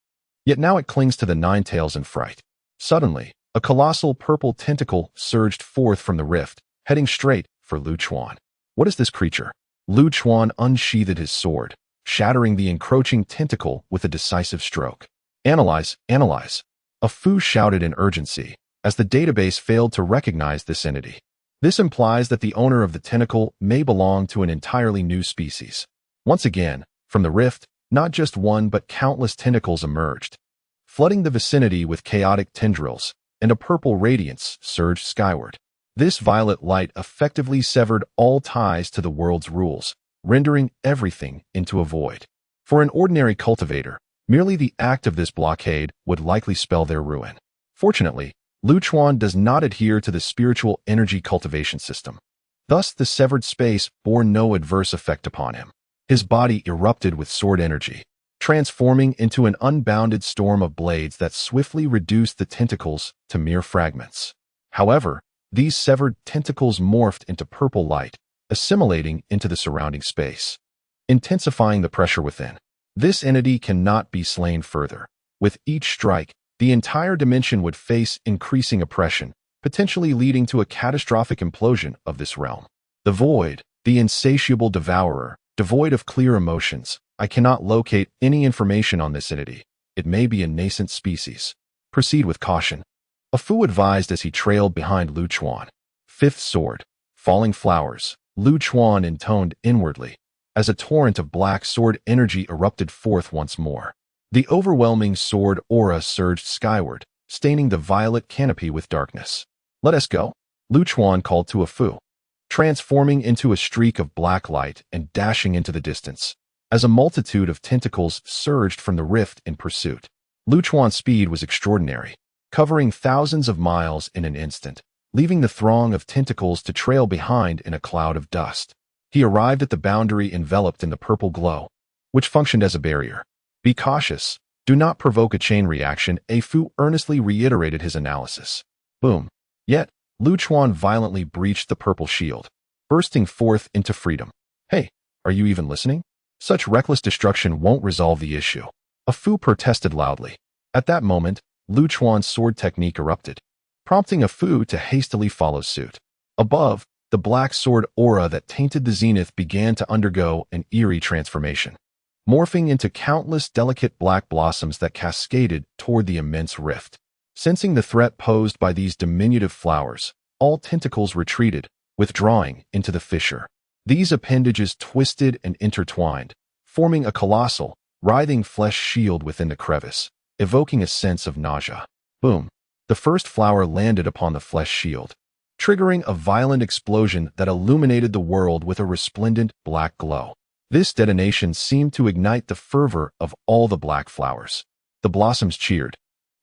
Speaker 1: Yet now it clings to the Ninetails in fright. Suddenly, a colossal purple tentacle surged forth from the rift, heading straight for Lu Chuan. What is this creature? Lu Chuan unsheathed his sword, shattering the encroaching tentacle with a decisive stroke. Analyze, analyze. A Fu shouted in urgency, as the database failed to recognize this entity. This implies that the owner of the tentacle may belong to an entirely new species. Once again, from the rift, not just one but countless tentacles emerged, flooding the vicinity with chaotic tendrils, and a purple radiance surged skyward. This violet light effectively severed all ties to the world's rules, rendering everything into a void. For an ordinary cultivator, merely the act of this blockade would likely spell their ruin. Fortunately, Lu Chuan does not adhere to the spiritual energy cultivation system. Thus, the severed space bore no adverse effect upon him. His body erupted with sword energy, transforming into an unbounded storm of blades that swiftly reduced the tentacles to mere fragments. However, these severed tentacles morphed into purple light, assimilating into the surrounding space, intensifying the pressure within. This entity cannot be slain further. With each strike, the entire dimension would face increasing oppression, potentially leading to a catastrophic implosion of this realm. The void, the insatiable devourer, devoid of clear emotions. I cannot locate any information on this entity. It may be a nascent species. Proceed with caution. A Fu advised as he trailed behind Lu Chuan. Fifth sword. Falling flowers. Lu Chuan intoned inwardly, as a torrent of black sword energy erupted forth once more. The overwhelming sword aura surged skyward, staining the violet canopy with darkness. Let us go, Lu Chuan called to a Fu, transforming into a streak of black light and dashing into the distance, as a multitude of tentacles surged from the rift in pursuit. Lu Chuan's speed was extraordinary, covering thousands of miles in an instant, leaving the throng of tentacles to trail behind in a cloud of dust. He arrived at the boundary enveloped in the purple glow, which functioned as a barrier. Be cautious. Do not provoke a chain reaction, a Fu earnestly reiterated his analysis. Boom. Yet, Lu Chuan violently breached the purple shield, bursting forth into freedom. Hey, are you even listening? Such reckless destruction won't resolve the issue. A Fu protested loudly. At that moment, Lu Chuan's sword technique erupted, prompting a Fu to hastily follow suit. Above, the black sword aura that tainted the zenith began to undergo an eerie transformation, morphing into countless delicate black blossoms that cascaded toward the immense rift. Sensing the threat posed by these diminutive flowers, all tentacles retreated, withdrawing into the fissure. These appendages twisted and intertwined, forming a colossal, writhing flesh shield within the crevice, evoking a sense of nausea. Boom! The first flower landed upon the flesh shield, triggering a violent explosion that illuminated the world with a resplendent black glow. This detonation seemed to ignite the fervor of all the black flowers. The blossoms cheered,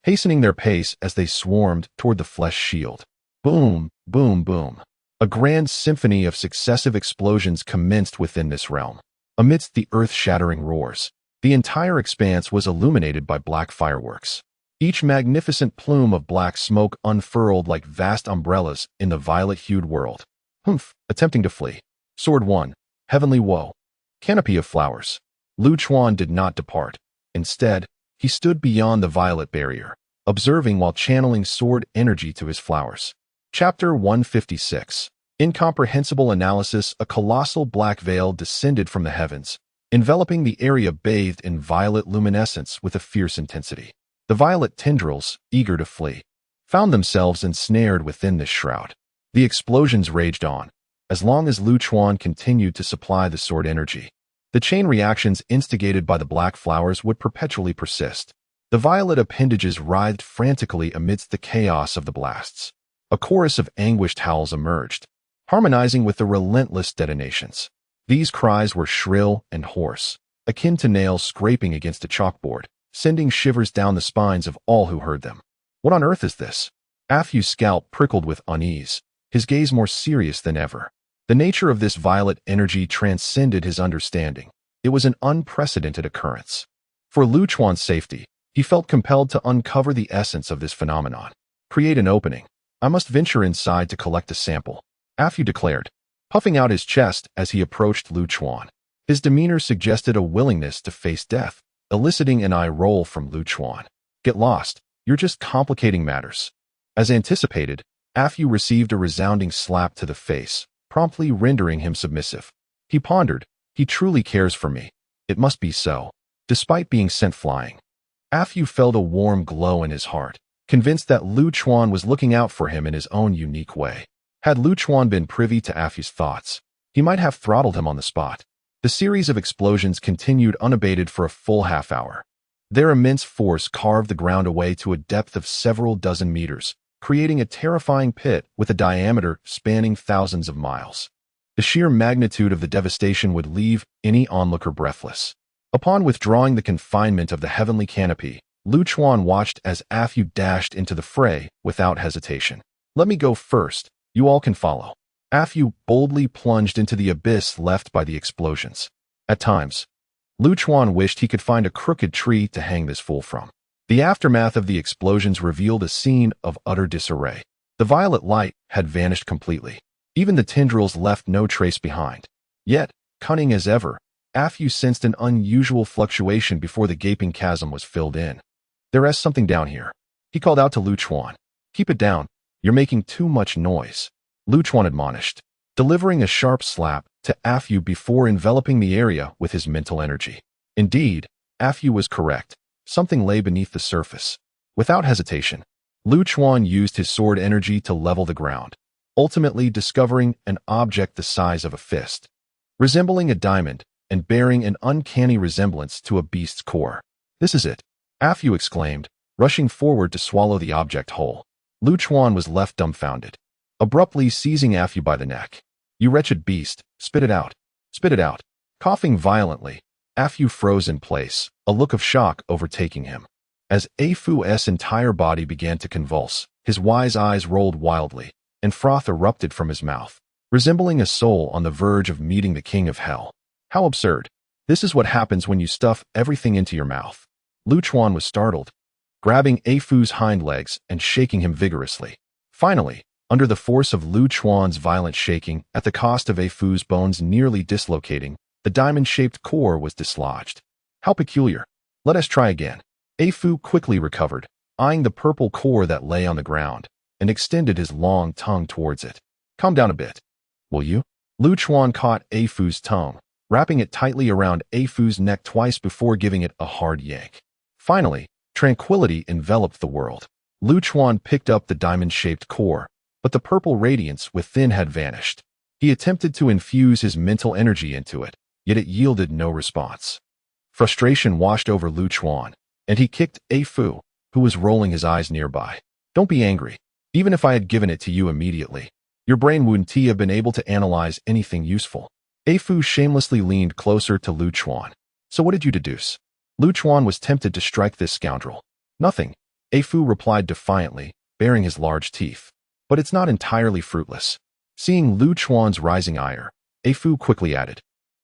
Speaker 1: hastening their pace as they swarmed toward the flesh shield. Boom, boom, boom. A grand symphony of successive explosions commenced within this realm. Amidst the earth-shattering roars, the entire expanse was illuminated by black fireworks. Each magnificent plume of black smoke unfurled like vast umbrellas in the violet-hued world. Humph, attempting to flee. Sword 1, Heavenly Woe. Canopy of flowers. Lu Chuan did not depart. Instead, he stood beyond the violet barrier, observing while channeling sword energy to his flowers. Chapter 156. Incomprehensible analysis. A colossal black veil descended from the heavens, enveloping the area bathed in violet luminescence with a fierce intensity. The violet tendrils, eager to flee, found themselves ensnared within this shroud. The explosions raged on, as long as Lu Chuan continued to supply the sword energy. The chain reactions instigated by the black flowers would perpetually persist, The violet appendages writhed frantically amidst the chaos of the blasts. A chorus of anguished howls emerged, harmonizing with the relentless detonations. These cries were shrill and hoarse, akin to nails scraping against a chalkboard, sending shivers down the spines of all who heard them. What on earth is this? Afyu's scalp prickled with unease, his gaze more serious than ever. The nature of this violet energy transcended his understanding. It was an unprecedented occurrence. For Lu Chuan's safety, he felt compelled to uncover the essence of this phenomenon. Create an opening. I must venture inside to collect a sample, Afyu declared, puffing out his chest as he approached Lu Chuan. His demeanor suggested a willingness to face death, eliciting an eye roll from Lu Chuan. Get lost. You're just complicating matters. As anticipated, Afyu received a resounding slap to the face, promptly rendering him submissive. He pondered, he truly cares for me. It must be so. Despite being sent flying, Afyu felt a warm glow in his heart, convinced that Lu Chuan was looking out for him in his own unique way. Had Lu Chuan been privy to Afyu's thoughts, he might have throttled him on the spot. The series of explosions continued unabated for a full half-hour. Their immense force carved the ground away to a depth of several dozen meters, creating a terrifying pit with a diameter spanning thousands of miles. The sheer magnitude of the devastation would leave any onlooker breathless. Upon withdrawing the confinement of the heavenly canopy, Lu Chuan watched as Afyu dashed into the fray without hesitation. Let me go first, you all can follow. Afyu boldly plunged into the abyss left by the explosions. At times, Lu Chuan wished he could find a crooked tree to hang this fool from. The aftermath of the explosions revealed a scene of utter disarray. The violet light had vanished completely. Even the tendrils left no trace behind. Yet, cunning as ever, Afyu sensed an unusual fluctuation before the gaping chasm was filled in. There is something down here. He called out to Lu Chuan. Keep it down. You're making too much noise. Lu Chuan admonished, delivering a sharp slap to Afyu before enveloping the area with his mental energy. Indeed, Afyu was correct. Something lay beneath the surface. Without hesitation, Lu Chuan used his sword energy to level the ground, ultimately discovering an object the size of a fist, resembling a diamond and bearing an uncanny resemblance to a beast's core. This is it, Afyu exclaimed, rushing forward to swallow the object whole. Lu Chuan was left dumbfounded, abruptly seizing Afyu by the neck. You wretched beast, spit it out. Spit it out. Coughing violently, Afyu froze in place, a look of shock overtaking him. As Afu's entire body began to convulse, his wise eyes rolled wildly, and froth erupted from his mouth, resembling a soul on the verge of meeting the king of hell. How absurd. This is what happens when you stuff everything into your mouth. Lu Chuan was startled, grabbing Afu's hind legs and shaking him vigorously. Finally, under the force of Lu Chuan's violent shaking, at the cost of Afu's bones nearly dislocating, the diamond-shaped core was dislodged. How peculiar. Let us try again. Afu quickly recovered, eyeing the purple core that lay on the ground, and extended his long tongue towards it. Calm down a bit, will you? Lu Chuan caught Afu's tongue, wrapping it tightly around Afu's neck twice before giving it a hard yank. Finally, tranquility enveloped the world. Lu Chuan picked up the diamond-shaped core, but the purple radiance within had vanished. He attempted to infuse his mental energy into it, yet it yielded no response. Frustration washed over Lu Chuan, and he kicked Afu, who was rolling his eyes nearby. Don't be angry. Even if I had given it to you immediately, your brain wouldn't have been able to analyze anything useful. Afu shamelessly leaned closer to Lu Chuan. So what did you deduce? Lu Chuan was tempted to strike this scoundrel. Nothing, Afu replied defiantly, baring his large teeth. But it's not entirely fruitless. Seeing Lu Chuan's rising ire, Afu quickly added,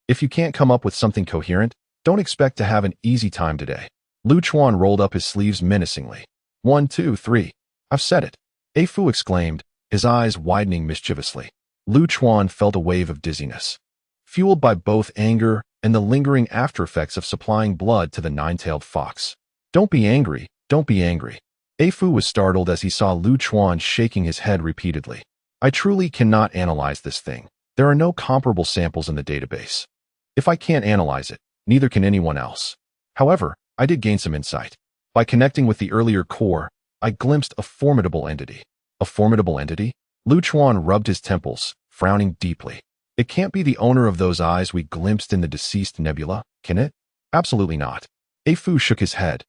Speaker 1: if you can't come up with something coherent, don't expect to have an easy time today. Lu Chuan rolled up his sleeves menacingly. 1, 2, 3. I've said it. Afu exclaimed, his eyes widening mischievously. Lu Chuan felt a wave of dizziness, fueled by both anger and the lingering aftereffects of supplying blood to the nine-tailed fox. Don't be angry, don't be angry. Afu was startled as he saw Lu Chuan shaking his head repeatedly. I truly cannot analyze this thing. There are no comparable samples in the database. If I can't analyze it, neither can anyone else. However, I did gain some insight. By connecting with the earlier core, I glimpsed a formidable entity. A formidable entity? Lu Chuan rubbed his temples, frowning deeply. It can't be the owner of those eyes we glimpsed in the deceased nebula, can it? Absolutely not. Afu shook his head.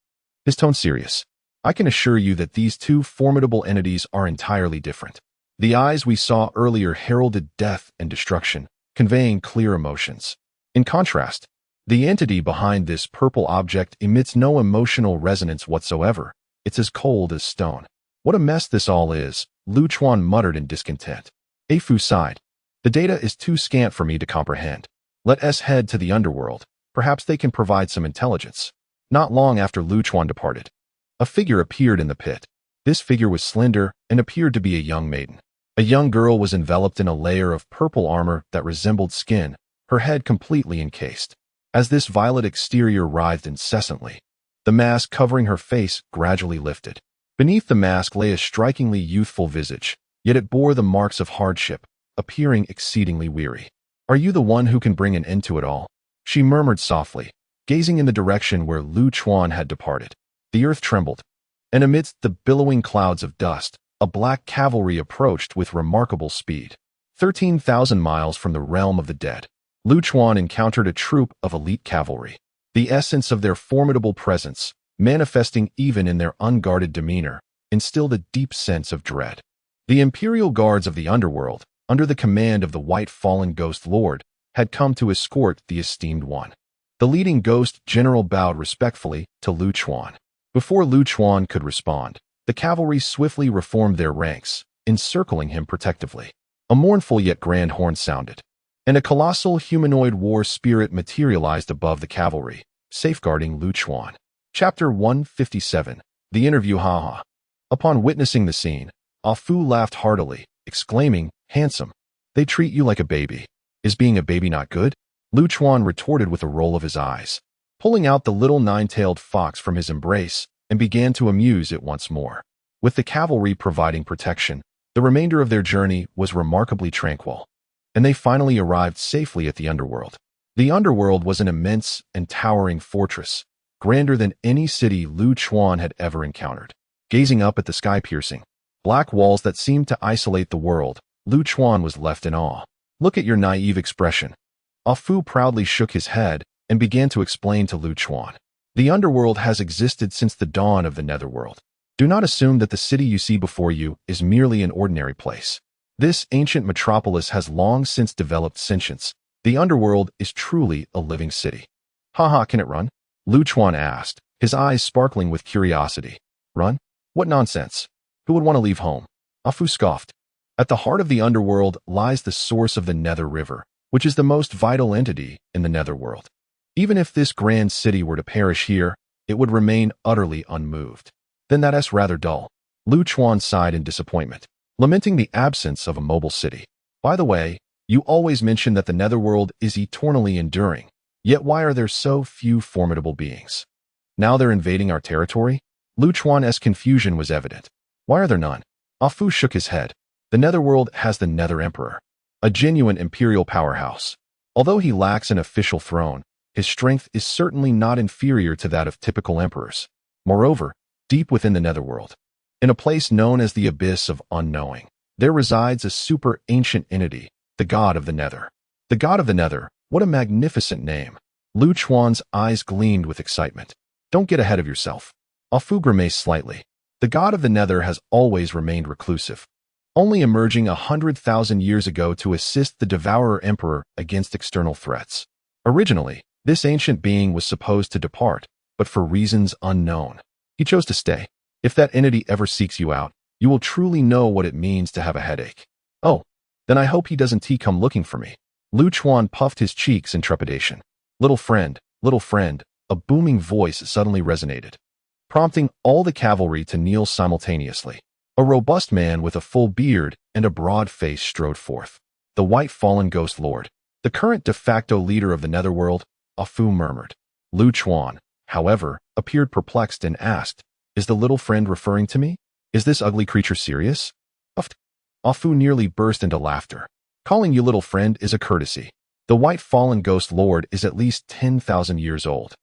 Speaker 1: his tone serious. I can assure you that these two formidable entities are entirely different. The eyes we saw earlier heralded death and destruction, conveying clear emotions. In contrast, the entity behind this purple object emits no emotional resonance whatsoever. It's as cold as stone. What a mess this all is, Lu Chuan muttered in discontent. A Fu sighed. The data is too scant for me to comprehend. Let us head to the underworld. Perhaps they can provide some intelligence. Not long after Lu Chuan departed, a figure appeared in the pit. This figure was slender and appeared to be a young maiden. A young girl was enveloped in a layer of purple armor that resembled skin, her head completely encased. As this violet exterior writhed incessantly, the mask covering her face gradually lifted. Beneath the mask lay a strikingly youthful visage, yet it bore the marks of hardship, appearing exceedingly weary. Are you the one who can bring an end to it all? She murmured softly, gazing in the direction where Lu Chuan had departed. The earth trembled, and amidst the billowing clouds of dust, a black cavalry approached with remarkable speed. 13,000 miles from the realm of the dead, Lu Chuan encountered a troop of elite cavalry. The essence of their formidable presence, manifesting even in their unguarded demeanor, instilled a deep sense of dread. The imperial guards of the underworld, under the command of the white fallen ghost lord, had come to escort the esteemed one. The leading ghost general bowed respectfully to Lu Chuan. Before Lu Chuan could respond, the cavalry swiftly reformed their ranks, encircling him protectively. A mournful yet grand horn sounded, and a colossal humanoid war spirit materialized above the cavalry, safeguarding Lu Chuan. Chapter 157. The Interview. Haha. Upon witnessing the scene, Ah Fu laughed heartily, exclaiming, "Handsome. They treat you like a baby. Is being a baby not good?" Lu Chuan retorted with a roll of his eyes, pulling out the little nine-tailed fox from his embrace, and began to amuse it once more. With the cavalry providing protection, the remainder of their journey was remarkably tranquil, and they finally arrived safely at the underworld. The underworld was an immense and towering fortress, grander than any city Lu Chuan had ever encountered. Gazing up at the sky-piercing black walls that seemed to isolate the world, Lu Chuan was left in awe. "Look at your naive expression." Ah Fu proudly shook his head and began to explain to Lu Chuan. "The underworld has existed since the dawn of the netherworld. Do not assume that the city you see before you is merely an ordinary place. This ancient metropolis has long since developed sentience. The underworld is truly a living city." "Haha, can it run?" Lu Chuan asked, his eyes sparkling with curiosity. "Run? What nonsense. Who would want to leave home?" Ah Fu scoffed. "At the heart of the underworld lies the source of the Nether River, which is the most vital entity in the netherworld. Even if this grand city were to perish here, it would remain utterly unmoved." "Then that's rather dull." Lu Chuan sighed in disappointment, lamenting the absence of a mobile city. "By the way, you always mention that the netherworld is eternally enduring, yet why are there so few formidable beings? Now they're invading our territory?" Lu Chuan's confusion was evident. "Why are there none?" Ah Fu shook his head. "The netherworld has the Nether Emperor, a genuine imperial powerhouse. Although he lacks an official throne, his strength is certainly not inferior to that of typical emperors. Moreover, deep within the netherworld, in a place known as the Abyss of Unknowing, there resides a super ancient entity, the God of the Nether." "The God of the Nether, what a magnificent name." Lu Chuan's eyes gleamed with excitement. "Don't get ahead of yourself." Ah Fu grimaced slightly. "The God of the Nether has always remained reclusive, only emerging 100,000 years ago to assist the Devourer Emperor against external threats. Originally, this ancient being was supposed to depart, but for reasons unknown, he chose to stay. If that entity ever seeks you out, you will truly know what it means to have a headache." "Oh, then I hope he doesn't come looking for me." Lu Chuan puffed his cheeks in trepidation. Little friend, a booming voice suddenly resonated, prompting all the cavalry to kneel simultaneously. A robust man with a full beard and a broad face strode forth. "The white fallen ghost lord, the current de facto leader of the netherworld," Ah Fu murmured. Lu Chuan, however, appeared perplexed and asked, "Is the little friend referring to me? Is this ugly creature serious?" Ah Fu nearly burst into laughter. "Calling you little friend is a courtesy. The white fallen ghost lord is at least 10,000 years old.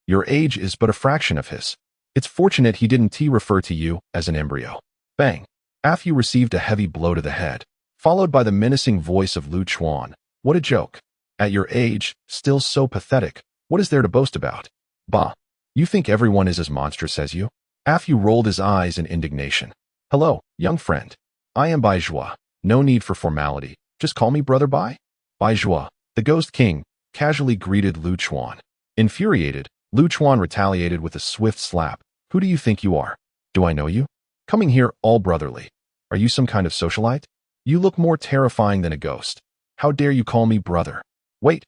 Speaker 1: Your age is but a fraction of his. It's fortunate he didn't refer to you as an embryo." Bang! Ah Fu received a heavy blow to the head, followed by the menacing voice of Lu Chuan. "What a joke. At your age, still so pathetic, what is there to boast about?" "Bah! You think everyone is as monstrous as you? Afu rolled his eyes in indignation. Hello, young friend. I am Bai Zhua. No need for formality. Just call me Brother Bai. Bai Zhua, the Ghost King, casually greeted Lu Chuan. Infuriated, Lu Chuan retaliated with a swift slap. Who do you think you are? Do I know you? Coming here all brotherly. Are you some kind of socialite? You look more terrifying than a ghost. How dare you call me brother? Wait,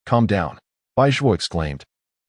Speaker 1: calm down, Bai Zhua exclaimed,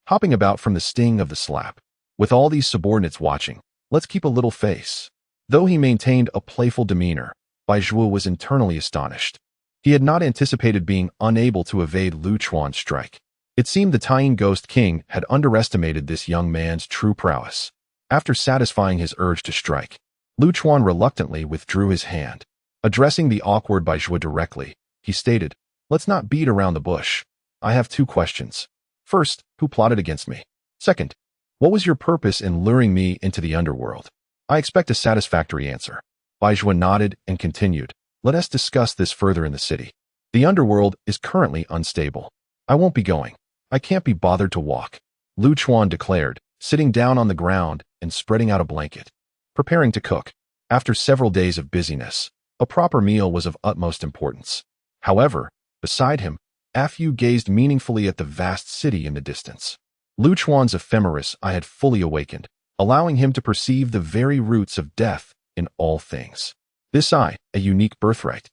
Speaker 1: hopping about from the sting of the slap. With all these subordinates watching, let's keep a little face. Though he maintained a playful demeanor, Bai Zhua was internally astonished. He had not anticipated being unable to evade Lu Chuan's strike. It seemed the Taiyin Ghost King had underestimated this young man's true prowess. After satisfying his urge to strike, Lu Chuan reluctantly withdrew his hand. Addressing the awkward Bai Zhua directly, he stated, let's not beat around the bush. I have 2 questions. First, who plotted against me? Second, what was your purpose in luring me into the underworld? I expect a satisfactory answer. Bai Zhua nodded and continued, let us discuss this further in the city. The underworld is currently unstable. I won't be going. I can't be bothered to walk, Lu Chuan declared, sitting down on the ground and spreading out a blanket. Preparing to cook. After several days of busyness, a proper meal was of utmost importance. However, beside him, Afu gazed meaningfully at the vast city in the distance. Lu Chuan's ephemeris eye had fully awakened, allowing him to perceive the very roots of death in all things. This eye, a unique birthright,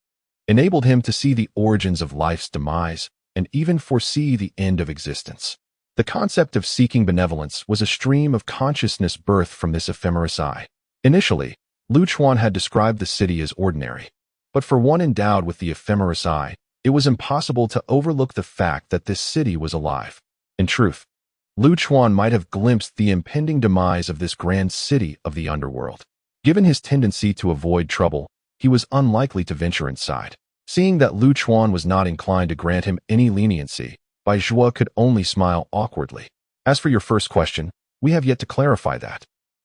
Speaker 1: enabled him to see the origins of life's demise and even foresee the end of existence. The concept of seeking benevolence was a stream of consciousness birthed from this ephemeris eye. Initially, Lu Chuan had described the city as ordinary, but for one endowed with the ephemeris eye, it was impossible to overlook the fact that this city was alive. In truth, Lu Chuan might have glimpsed the impending demise of this grand city of the underworld. Given his tendency to avoid trouble, he was unlikely to venture inside. Seeing that Lu Chuan was not inclined to grant him any leniency, Bai Zhua could only smile awkwardly. As for your first question, we have yet to clarify that.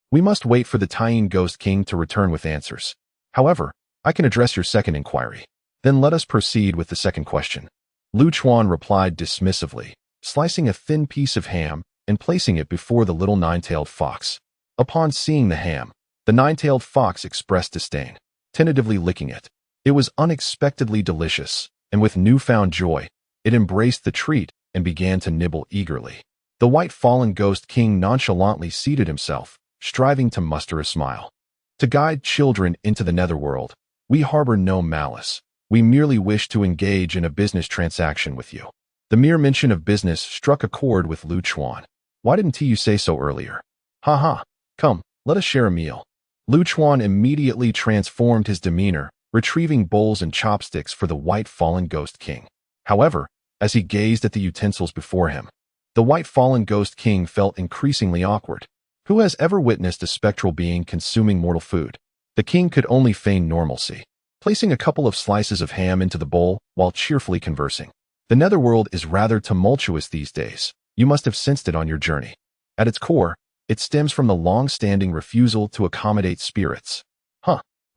Speaker 1: We must wait for the Taiyin Ghost King to return with answers. However, I can address your second inquiry. Then let us proceed with the second question. Lu Chuan replied dismissively, slicing a thin piece of ham and placing it before the little nine-tailed fox. Upon seeing the ham, the nine-tailed fox expressed disdain, tentatively licking it. It was unexpectedly delicious, and with newfound joy, it embraced the treat and began to nibble eagerly. The white fallen Ghost King nonchalantly seated himself, striving to muster a smile. To guide children into the netherworld, we harbor no malice. We merely wish to engage in a business transaction with you. The mere mention of business struck a chord with Lu Chuan. Why didn't you say so earlier? Ha. Come, let us share a meal. Lu Chuan immediately transformed his demeanor, retrieving bowls and chopsticks for the white fallen Ghost King. However, as he gazed at the utensils before him, the white fallen Ghost King felt increasingly awkward. Who has ever witnessed a spectral being consuming mortal food? The king could only feign normalcy, placing a couple of slices of ham into the bowl while cheerfully conversing. The netherworld is rather tumultuous these days. You must have sensed it on your journey. At its core, it stems from the long-standing refusal to accommodate spirits.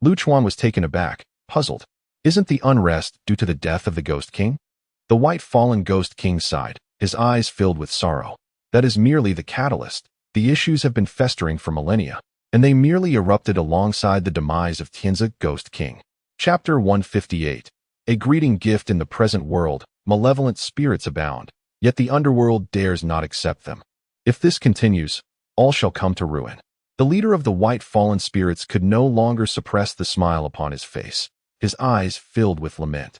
Speaker 1: Lu Chuan was taken aback, puzzled. Isn't the unrest due to the death of the Ghost King? The white fallen Ghost King sighed, his eyes filled with sorrow. That is merely the catalyst. The issues have been festering for millennia, and they merely erupted alongside the demise of Tianzi Ghost King. Chapter 158. A greeting gift in the present world. Malevolent spirits abound, yet the underworld dares not accept them. If this continues, all shall come to ruin. The leader of the white fallen spirits could no longer suppress the smile upon his face, his eyes filled with lament.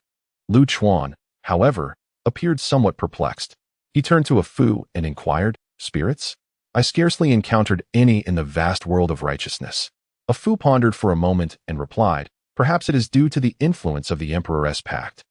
Speaker 1: Lu Chuan, however, appeared somewhat perplexed. He turned to Afu and inquired, spirits? I scarcely encountered any in the vast world of righteousness. Afu pondered for a moment and replied, perhaps it is due to the influence of the Emperor's pact.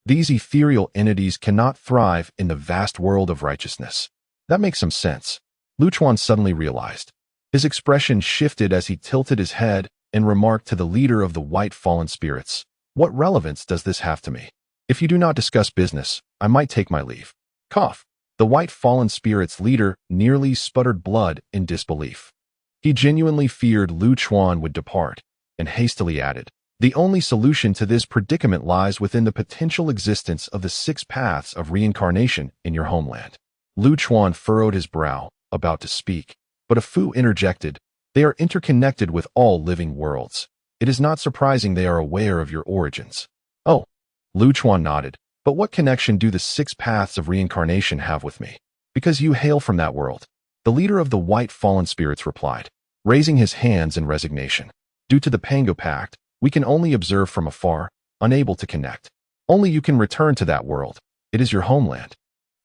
Speaker 1: These ethereal entities cannot thrive in the vast world of righteousness. That makes some sense, Lu Chuan suddenly realized. His expression shifted as he tilted his head and remarked to the leader of the white fallen spirits, what relevance does this have to me? If you do not discuss business, I might take my leave. Cough. The white fallen spirit's leader nearly sputtered blood in disbelief. He genuinely feared Lu Chuan would depart, and hastily added, the only solution to this predicament lies within the potential existence of the 6 paths of reincarnation in your homeland. Lu Chuan furrowed his brow, about to speak, but a Fu interjected, "They are interconnected with all living worlds. It is not surprising they are aware of your origins." "Oh," Lu Chuan nodded, "but what connection do the 6 paths of reincarnation have with me?" "Because you hail from that world," the leader of the White Fallen Spirits replied, raising his hands in resignation. "Due to the Pangu Pact, we can only observe from afar, unable to connect. Only you can return to that world. It is your homeland.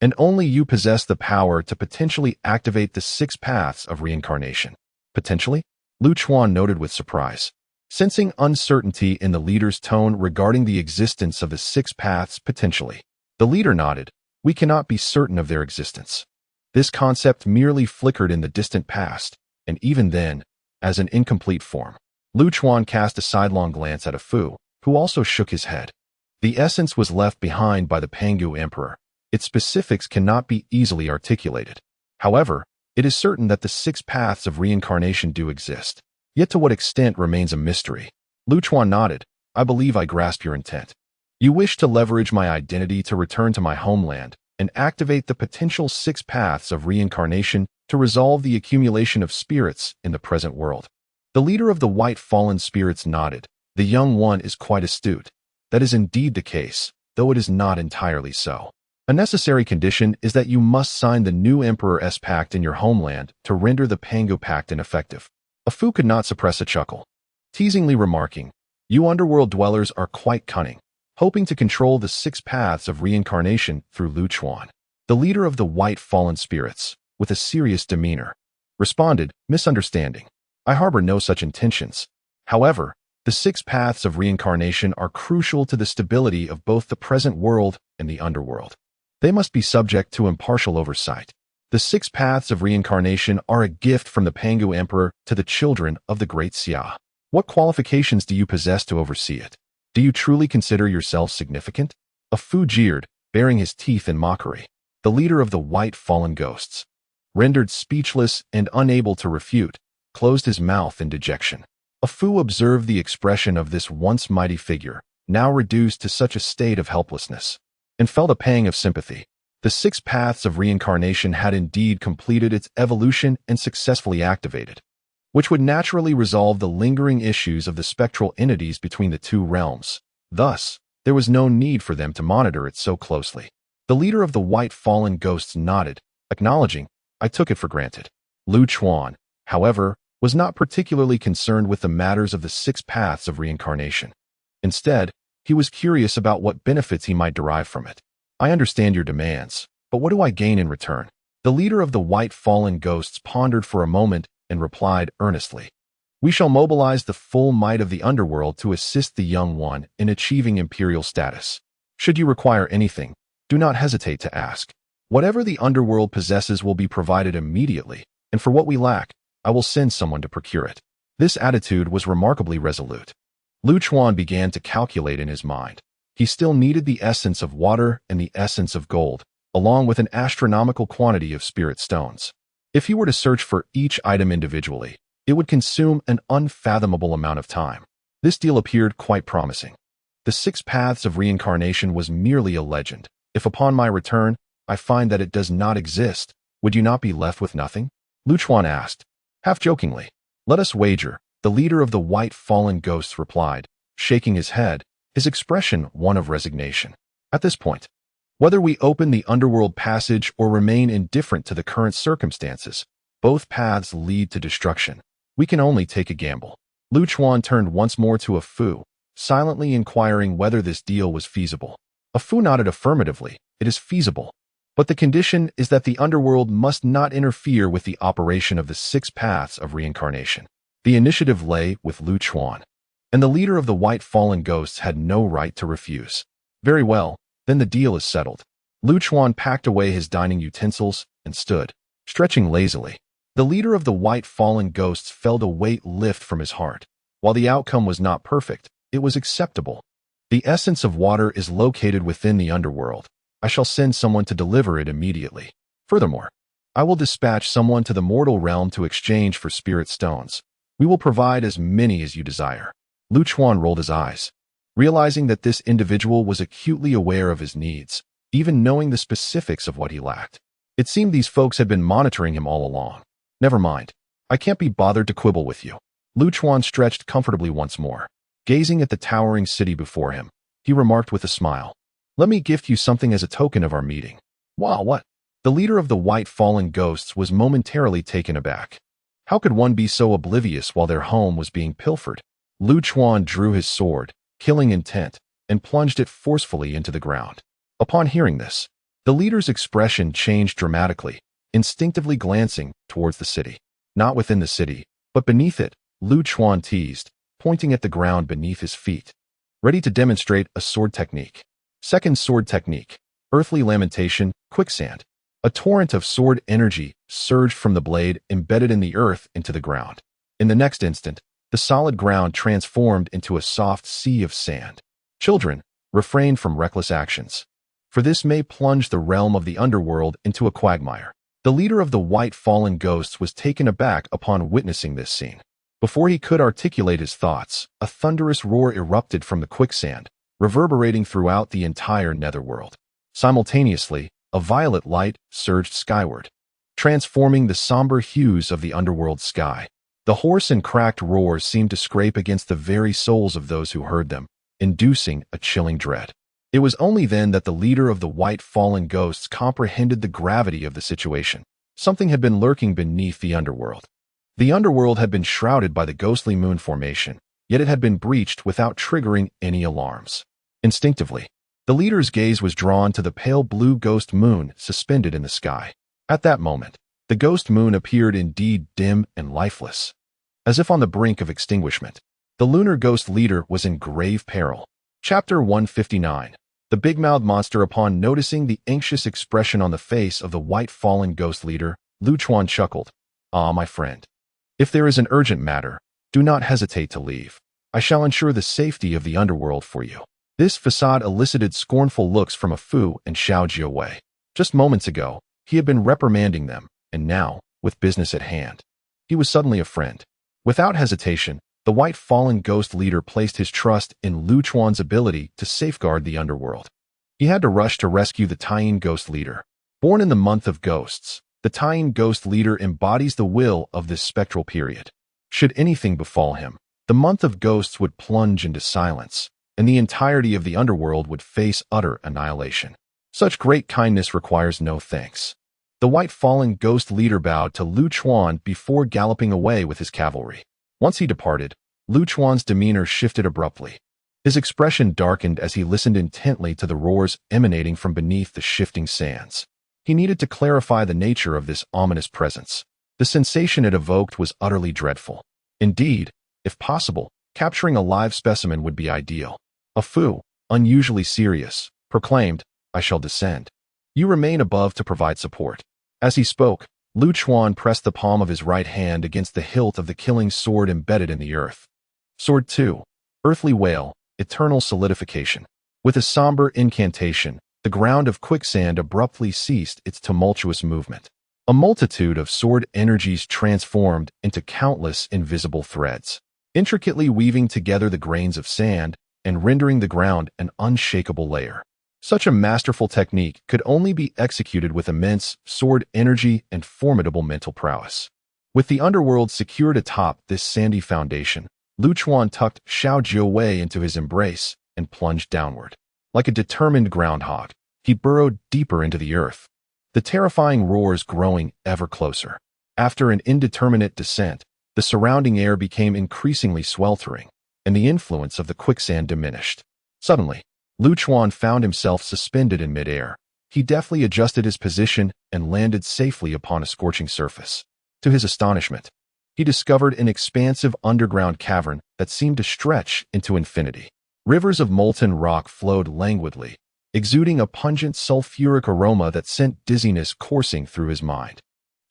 Speaker 1: And only you possess the power to potentially activate the 6 paths of reincarnation." "Potentially?" Lu Chuan noted with surprise, sensing uncertainty in the leader's tone regarding the existence of the 6 paths potentially. The leader nodded. "We cannot be certain of their existence. This concept merely flickered in the distant past, and even then, as an incomplete form." Lu Chuan cast a sidelong glance at a Fu, who also shook his head. The essence was left behind by the Pangu Emperor. Its specifics cannot be easily articulated. However, it is certain that the 6 paths of reincarnation do exist. Yet to what extent remains a mystery. Lu Chuan nodded. "I believe I grasp your intent. You wish to leverage my identity to return to my homeland and activate the potential 6 paths of reincarnation to resolve the accumulation of spirits in the present world." The leader of the White Fallen Spirits nodded. "The young one is quite astute. That is indeed the case, though it is not entirely so. A necessary condition is that you must sign the new Emperor's Pact in your homeland to render the Pangu Pact ineffective." A Fu could not suppress a chuckle, teasingly remarking, "You underworld dwellers are quite cunning, hoping to control the 6 paths of reincarnation through Lu Chuan." The leader of the White Fallen Spirits, with a serious demeanor, responded, "Misunderstanding. I harbor no such intentions. However, the 6 paths of reincarnation are crucial to the stability of both the present world and the underworld. They must be subject to impartial oversight. The 6 paths of reincarnation are a gift from the Pangu Emperor to the children of the Great Xia. What qualifications do you possess to oversee it? Do you truly consider yourself significant?" A Fu jeered, baring his teeth in mockery. The leader of the White Fallen Ghosts, rendered speechless and unable to refute, closed his mouth in dejection. A Fu observed the expression of this once mighty figure, now reduced to such a state of helplessness, and felt a pang of sympathy. The 6 paths of reincarnation had indeed completed its evolution and successfully activated, which would naturally resolve the lingering issues of the spectral entities between the two realms. Thus, there was no need for them to monitor it so closely. The leader of the White Fallen Ghosts nodded, acknowledging, "I took it for granted." Lu Chuan, however, was not particularly concerned with the matters of the 6 paths of reincarnation. Instead, he was curious about what benefits he might derive from it. "I understand your demands, but what do I gain in return?" The leader of the White Fallen Ghosts pondered for a moment and replied earnestly, "We shall mobilize the full might of the underworld to assist the young one in achieving imperial status. Should you require anything, do not hesitate to ask. Whatever the underworld possesses will be provided immediately, and for what we lack, I will send someone to procure it." This attitude was remarkably resolute. Lu Chuan began to calculate in his mind. He still needed the essence of water and the essence of gold, along with an astronomical quantity of spirit stones. If he were to search for each item individually, it would consume an unfathomable amount of time. This deal appeared quite promising. The 6 paths of reincarnation was merely a legend. If upon my return, I find that it does not exist, would you not be left with nothing? Lu Chuan asked, half jokingly. "Let us wager," the leader of the White Fallen Ghosts replied, shaking his head, his expression one of resignation. "At this point, whether we open the underworld passage or remain indifferent to the current circumstances, both paths lead to destruction. We can only take a gamble." Lu Chuan turned once more to a Fu, silently inquiring whether this deal was feasible. A Fu nodded affirmatively. "It is feasible. But the condition is that the underworld must not interfere with the operation of the 6 paths of reincarnation." The initiative lay with Lu Chuan, and the leader of the White Fallen Ghosts had no right to refuse. "Very well, then the deal is settled." Lu Chuan packed away his dining utensils and stood, stretching lazily. The leader of the White Fallen Ghosts felt a weight lift from his heart. While the outcome was not perfect, it was acceptable. The essence of water is located within the underworld. I shall send someone to deliver it immediately. Furthermore, I will dispatch someone to the mortal realm to exchange for spirit stones. We will provide as many as you desire. Lu Chuan rolled his eyes, realizing that this individual was acutely aware of his needs, even knowing the specifics of what he lacked. It seemed these folks had been monitoring him all along. Never mind. I can't be bothered to quibble with you. Lu Chuan stretched comfortably once more. Gazing at the towering city before him, he remarked with a smile, "Let me gift you something as a token of our meeting." "Wow, what?" The leader of the White Fallen Ghosts was momentarily taken aback. How could one be so oblivious while their home was being pilfered? Lu Chuan drew his sword, killing intent, and plunged it forcefully into the ground. Upon hearing this, the leader's expression changed dramatically, instinctively glancing towards the city. Not within the city, but beneath it, Lu Chuan teased, pointing at the ground beneath his feet. Ready to demonstrate a sword technique. Second sword technique. Earthly lamentation, quicksand. A torrent of sword energy surged from the blade embedded in the earth into the ground. In the next instant, the solid ground transformed into a soft sea of sand. Children, refrain from reckless actions, for this may plunge the realm of the underworld into a quagmire. The leader of the White Fallen Ghosts was taken aback upon witnessing this scene. Before he could articulate his thoughts, a thunderous roar erupted from the quicksand, reverberating throughout the entire netherworld. Simultaneously, a violet light surged skyward, transforming the somber hues of the underworld sky. The hoarse and cracked roars seemed to scrape against the very souls of those who heard them, inducing a chilling dread. It was only then that the leader of the White Fallen Ghosts comprehended the gravity of the situation. Something had been lurking beneath the underworld. The underworld had been shrouded by the ghostly moon formation, yet it had been breached without triggering any alarms. Instinctively, the leader's gaze was drawn to the pale blue ghost moon suspended in the sky. At that moment, the ghost moon appeared indeed dim and lifeless. As if on the brink of extinguishment, the lunar ghost leader was in grave peril. Chapter 159. The big-mouthed monster. Upon noticing the anxious expression on the face of the White Fallen Ghost leader, Lu Chuan chuckled. "Ah, my friend. If there is an urgent matter, do not hesitate to leave. I shall ensure the safety of the underworld for you." This facade elicited scornful looks from a Fu and Xiao Jiawei. Just moments ago, he had been reprimanding them, and now, with business at hand, he was suddenly a friend. Without hesitation, the White Fallen Ghost leader placed his trust in Lu Chuan's ability to safeguard the underworld. He had to rush to rescue the Taiyin Ghost leader. Born in the month of ghosts, the Taiyin Ghost leader embodies the will of this spectral period. Should anything befall him, the month of ghosts would plunge into silence, and the entirety of the underworld would face utter annihilation. Such great kindness requires no thanks. The White Fallen Ghost leader bowed to Lu Chuan before galloping away with his cavalry. Once he departed, Lu Chuan's demeanor shifted abruptly. His expression darkened as he listened intently to the roars emanating from beneath the shifting sands. He needed to clarify the nature of this ominous presence. The sensation it evoked was utterly dreadful. Indeed, if possible, capturing a live specimen would be ideal. A Fu, unusually serious, proclaimed, "I shall descend. You remain above to provide support." As he spoke, Lu Chuan pressed the palm of his right hand against the hilt of the killing sword embedded in the earth. Sword 2. Earthly Wail, Eternal Solidification. With a somber incantation, the ground of quicksand abruptly ceased its tumultuous movement. A multitude of sword energies transformed into countless invisible threads, intricately weaving together the grains of sand and rendering the ground an unshakable layer. Such a masterful technique could only be executed with immense sword energy and formidable mental prowess. With the underworld secured atop this sandy foundation, Lu Chuan tucked Xiao Jiawei into his embrace and plunged downward. Like a determined groundhog, he burrowed deeper into the earth, the terrifying roars growing ever closer. After an indeterminate descent, the surrounding air became increasingly sweltering, and the influence of the quicksand diminished. Suddenly, Lu Chuan found himself suspended in midair. He deftly adjusted his position and landed safely upon a scorching surface. To his astonishment, he discovered an expansive underground cavern that seemed to stretch into infinity. Rivers of molten rock flowed languidly, exuding a pungent sulfuric aroma that sent dizziness coursing through his mind.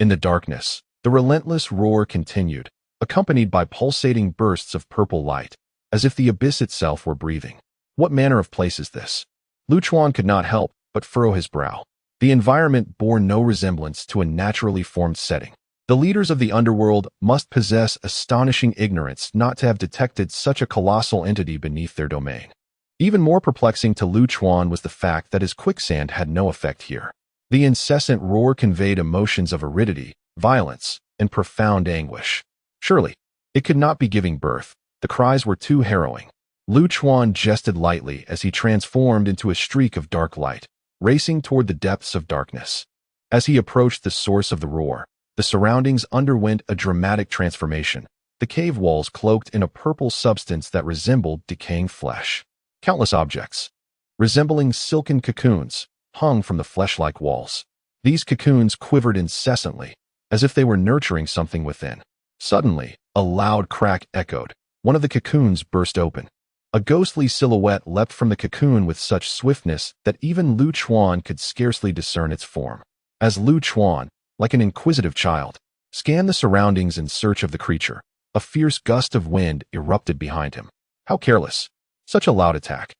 Speaker 1: In the darkness, the relentless roar continued, accompanied by pulsating bursts of purple light, as if the abyss itself were breathing. What manner of place is this? Lu Chuan could not help but furrow his brow. The environment bore no resemblance to a naturally formed setting. The leaders of the underworld must possess astonishing ignorance not to have detected such a colossal entity beneath their domain. Even more perplexing to Lu Chuan was the fact that his quicksand had no effect here. The incessant roar conveyed emotions of aridity, violence, and profound anguish. Surely, it could not be giving birth. The cries were too harrowing. Lu Chuan jested lightly as he transformed into a streak of dark light, racing toward the depths of darkness. As he approached the source of the roar, the surroundings underwent a dramatic transformation. The cave walls cloaked in a purple substance that resembled decaying flesh. Countless objects, resembling silken cocoons, hung from the flesh-like walls. These cocoons quivered incessantly, as if they were nurturing something within. Suddenly, a loud crack echoed. One of the cocoons burst open. A ghostly silhouette leapt from the cocoon with such swiftness that even Lu Chuan could scarcely discern its form. As Lu Chuan, like an inquisitive child, scanned the surroundings in search of the creature, a fierce gust of wind erupted behind him. How careless! Such a loud attack.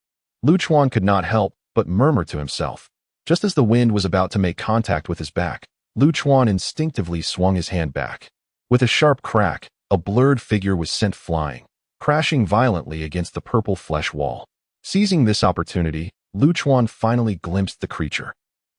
Speaker 1: Lu Chuan could not help but murmur to himself. Just as the wind was about to make contact with his back, Lu Chuan instinctively swung his hand back. With a sharp crack, a blurred figure was sent flying, crashing violently against the purple flesh wall. Seizing this opportunity, Lu Chuan finally glimpsed the creature.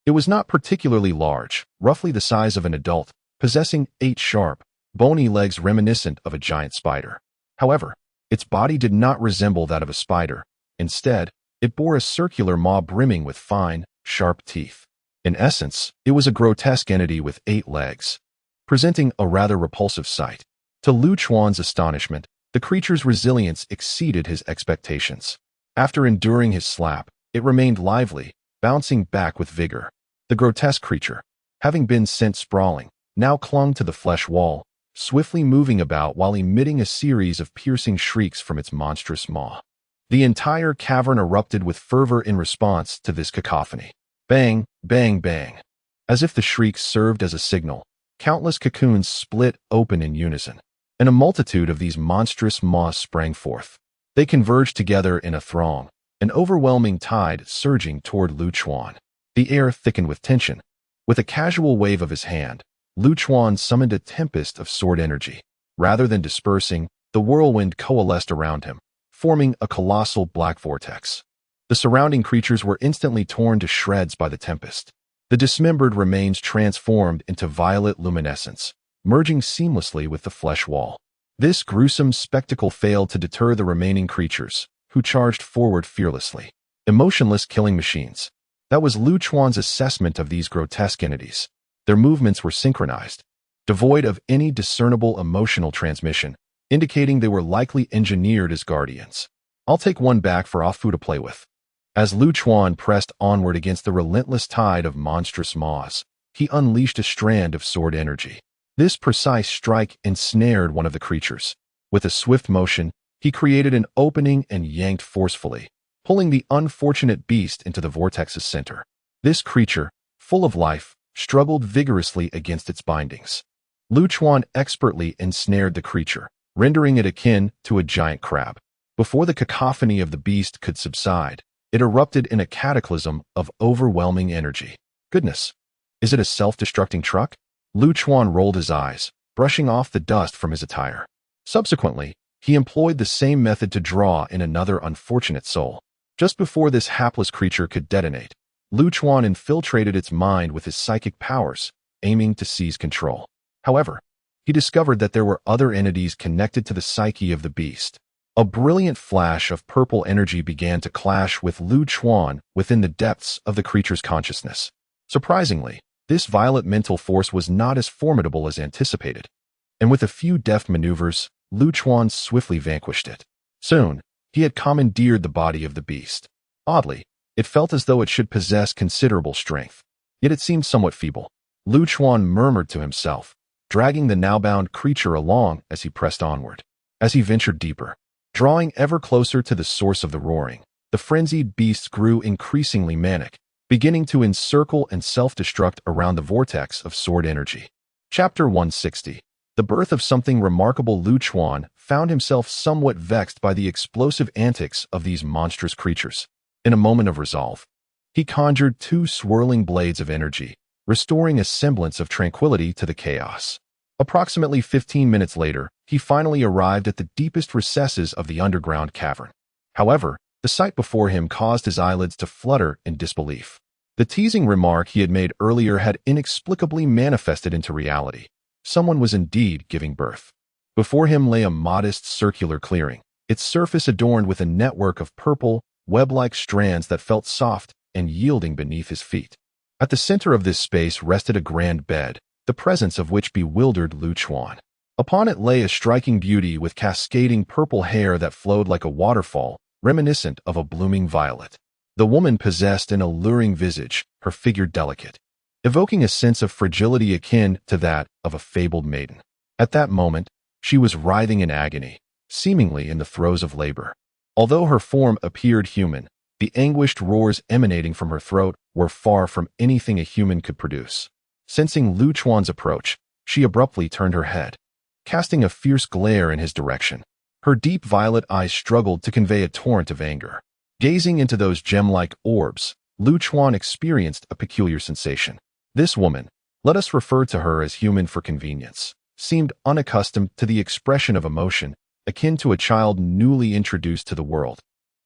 Speaker 1: It was not particularly large, roughly the size of an adult, possessing 8 sharp, bony legs reminiscent of a giant spider. However, its body did not resemble that of a spider. Instead, it bore a circular maw brimming with fine, sharp teeth. In essence, it was a grotesque entity with 8 legs, presenting a rather repulsive sight. To Lu Chuan's astonishment, the creature's resilience exceeded his expectations. After enduring his slap, it remained lively, bouncing back with vigor. The grotesque creature, having been sent sprawling, now clung to the flesh wall, swiftly moving about while emitting a series of piercing shrieks from its monstrous maw. The entire cavern erupted with fervor in response to this cacophony. Bang, bang, bang. As if the shrieks served as a signal, countless cocoons split open in unison, and a multitude of these monstrous maws sprang forth. They converged together in a throng, an overwhelming tide surging toward Lu Chuan. The air thickened with tension. With a casual wave of his hand, Lu Chuan summoned a tempest of sword energy. Rather than dispersing, the whirlwind coalesced around him, forming a colossal black vortex. The surrounding creatures were instantly torn to shreds by the tempest. The dismembered remains transformed into violet luminescence, merging seamlessly with the flesh wall. This gruesome spectacle failed to deter the remaining creatures, who charged forward fearlessly. Emotionless killing machines. That was Lu Chuan's assessment of these grotesque entities. Their movements were synchronized, devoid of any discernible emotional transmission, indicating they were likely engineered as guardians. I'll take one back for Afu to play with. As Lu Chuan pressed onward against the relentless tide of monstrous maws, he unleashed a strand of sword energy. This precise strike ensnared one of the creatures. With a swift motion, he created an opening and yanked forcefully, pulling the unfortunate beast into the vortex's center. This creature, full of life, struggled vigorously against its bindings. Lu Chuan expertly ensnared the creature, rendering it akin to a giant crab. Before the cacophony of the beast could subside, it erupted in a cataclysm of overwhelming energy. Goodness, is it a self-destructing truck? Lu Chuan rolled his eyes, brushing off the dust from his attire. Subsequently, he employed the same method to draw in another unfortunate soul. Just before this hapless creature could detonate, Lu Chuan infiltrated its mind with his psychic powers, aiming to seize control. However, he discovered that there were other entities connected to the psyche of the beast. A brilliant flash of purple energy began to clash with Lu Chuan within the depths of the creature's consciousness. Surprisingly, this violet mental force was not as formidable as anticipated, and with a few deft maneuvers, Lu Chuan swiftly vanquished it. Soon, he had commandeered the body of the beast. Oddly, it felt as though it should possess considerable strength, yet it seemed somewhat feeble. Lu Chuan murmured to himself, dragging the now-bound creature along as he pressed onward. As he ventured deeper, drawing ever closer to the source of the roaring, the frenzied beast grew increasingly manic, beginning to encircle and self-destruct around the vortex of sword energy. Chapter 160. The birth of something remarkable. Lu Chuan found himself somewhat vexed by the explosive antics of these monstrous creatures. In a moment of resolve, he conjured 2 swirling blades of energy, restoring a semblance of tranquility to the chaos. Approximately 15 minutes later, he finally arrived at the deepest recesses of the underground cavern. However, the sight before him caused his eyelids to flutter in disbelief. The teasing remark he had made earlier had inexplicably manifested into reality. Someone was indeed giving birth. Before him lay a modest circular clearing, its surface adorned with a network of purple, web-like strands that felt soft and yielding beneath his feet. At the center of this space rested a grand bed, the presence of which bewildered Lu Chuan. Upon it lay a striking beauty with cascading purple hair that flowed like a waterfall, reminiscent of a blooming violet. The woman possessed an alluring visage, her figure delicate, evoking a sense of fragility akin to that of a fabled maiden. At that moment, she was writhing in agony, seemingly in the throes of labor. Although her form appeared human, the anguished roars emanating from her throat were far from anything a human could produce. Sensing Lu Chuan's approach, she abruptly turned her head, casting a fierce glare in his direction. Her deep violet eyes struggled to convey a torrent of anger. Gazing into those gem-like orbs, Lu Chuan experienced a peculiar sensation. This woman, let us refer to her as human for convenience, seemed unaccustomed to the expression of emotion, akin to a child newly introduced to the world,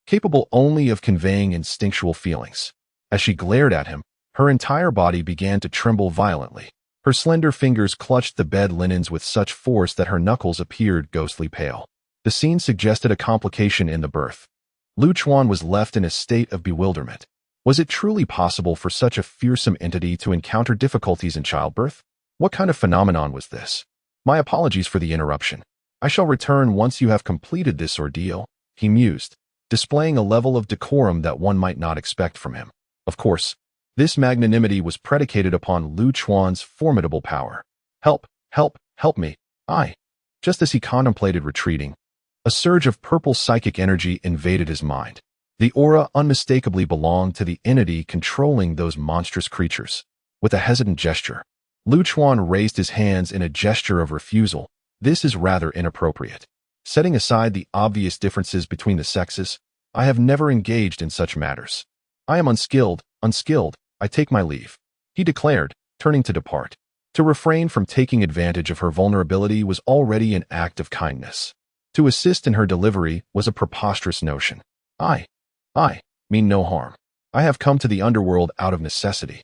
Speaker 1: capable only of conveying instinctual feelings. As she glared at him, her entire body began to tremble violently. Her slender fingers clutched the bed linens with such force that her knuckles appeared ghostly pale. The scene suggested a complication in the birth. Lu Chuan was left in a state of bewilderment. Was it truly possible for such a fearsome entity to encounter difficulties in childbirth? What kind of phenomenon was this? My apologies for the interruption. I shall return once you have completed this ordeal, he mused, displaying a level of decorum that one might not expect from him. Of course, this magnanimity was predicated upon Lu Chuan's formidable power. Help, help, help me. Just as he contemplated retreating, a surge of purple psychic energy invaded his mind. The aura unmistakably belonged to the entity controlling those monstrous creatures. With a hesitant gesture, Lu Chuan raised his hands in a gesture of refusal. This is rather inappropriate. Setting aside the obvious differences between the sexes, I have never engaged in such matters. I am unskilled, I take my leave, he declared, turning to depart. To refrain from taking advantage of her vulnerability was already an act of kindness. To assist in her delivery was a preposterous notion. I mean no harm. I have come to the underworld out of necessity.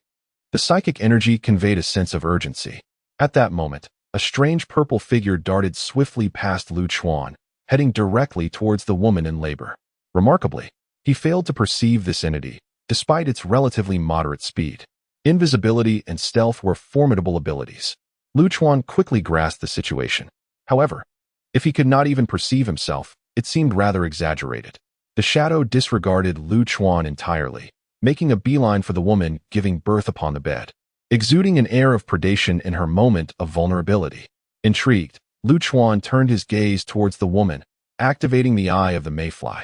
Speaker 1: The psychic energy conveyed a sense of urgency. At that moment, a strange purple figure darted swiftly past Lu Chuan, heading directly towards the woman in labor. Remarkably, he failed to perceive this entity, despite its relatively moderate speed. Invisibility and stealth were formidable abilities. Lu Chuan quickly grasped the situation. However, if he could not even perceive himself, it seemed rather exaggerated. The shadow disregarded Lu Chuan entirely, making a beeline for the woman giving birth upon the bed, exuding an air of predation in her moment of vulnerability. Intrigued, Lu Chuan turned his gaze towards the woman, activating the eye of the mayfly.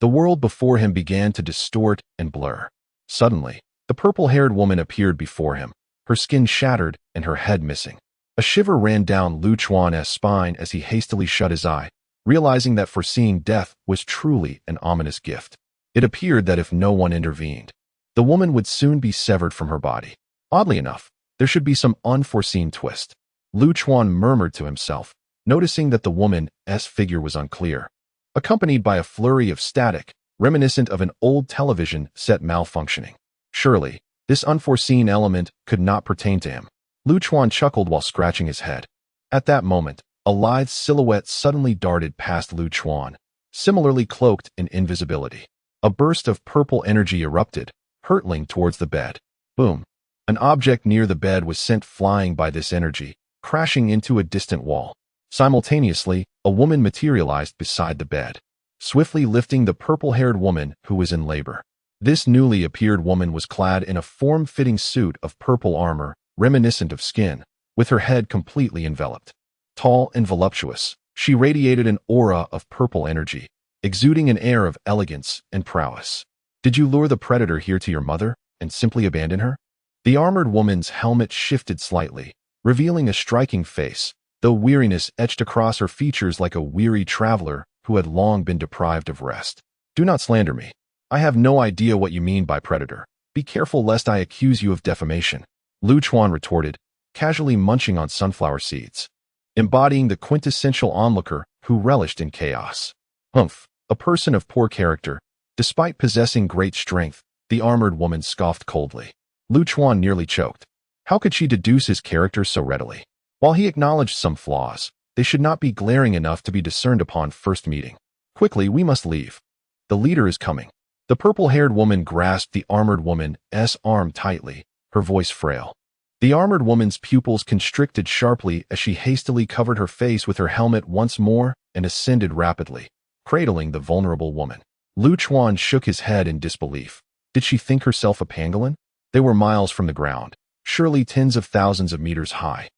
Speaker 1: The world before him began to distort and blur. Suddenly, the purple-haired woman appeared before him, her skin shattered and her head missing. A shiver ran down Lu Chuan's spine as he hastily shut his eye, realizing that foreseeing death was truly an ominous gift. It appeared that if no one intervened, the woman would soon be severed from her body. Oddly enough, there should be some unforeseen twist. Lu Chuan murmured to himself, noticing that the woman's figure was unclear, accompanied by a flurry of static, reminiscent of an old television set malfunctioning. Surely, this unforeseen element could not pertain to him. Lu Chuan chuckled while scratching his head. At that moment, a lithe silhouette suddenly darted past Lu Chuan, similarly cloaked in invisibility. A burst of purple energy erupted, hurtling towards the bed. Boom! An object near the bed was sent flying by this energy, crashing into a distant wall. Simultaneously, a woman materialized beside the bed, swiftly lifting the purple-haired woman who was in labor. This newly appeared woman was clad in a form-fitting suit of purple armor, reminiscent of skin, with her head completely enveloped. Tall and voluptuous, she radiated an aura of purple energy, exuding an air of elegance and prowess. Did you lure the predator here to your mother and simply abandon her? The armored woman's helmet shifted slightly, revealing a striking face, though weariness etched across her features like a weary traveler who had long been deprived of rest. Do not slander me. I have no idea what you mean by predator. Be careful lest I accuse you of defamation, Lu Chuan retorted, casually munching on sunflower seeds, embodying the quintessential onlooker who relished in chaos. Humph, a person of poor character. Despite possessing great strength, the armored woman scoffed coldly. Lu Chuan nearly choked. How could she deduce his character so readily? While he acknowledged some flaws, they should not be glaring enough to be discerned upon first meeting. Quickly, we must leave. The leader is coming. The purple-haired woman grasped the armored woman's arm tightly, her voice frail. The armored woman's pupils constricted sharply as she hastily covered her face with her helmet once more and ascended rapidly, cradling the vulnerable woman. Lu Chuan shook his head in disbelief. Did she think herself a pangolin? They were miles from the ground, surely tens of thousands of meters high.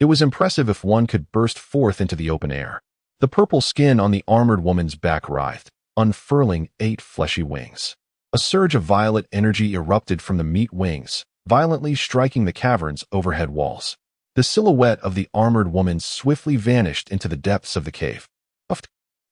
Speaker 1: It was impressive if one could burst forth into the open air. The purple skin on the armored woman's back writhed, unfurling 8 fleshy wings. A surge of violet energy erupted from the meat wings, violently striking the cavern's overhead walls. The silhouette of the armored woman swiftly vanished into the depths of the cave.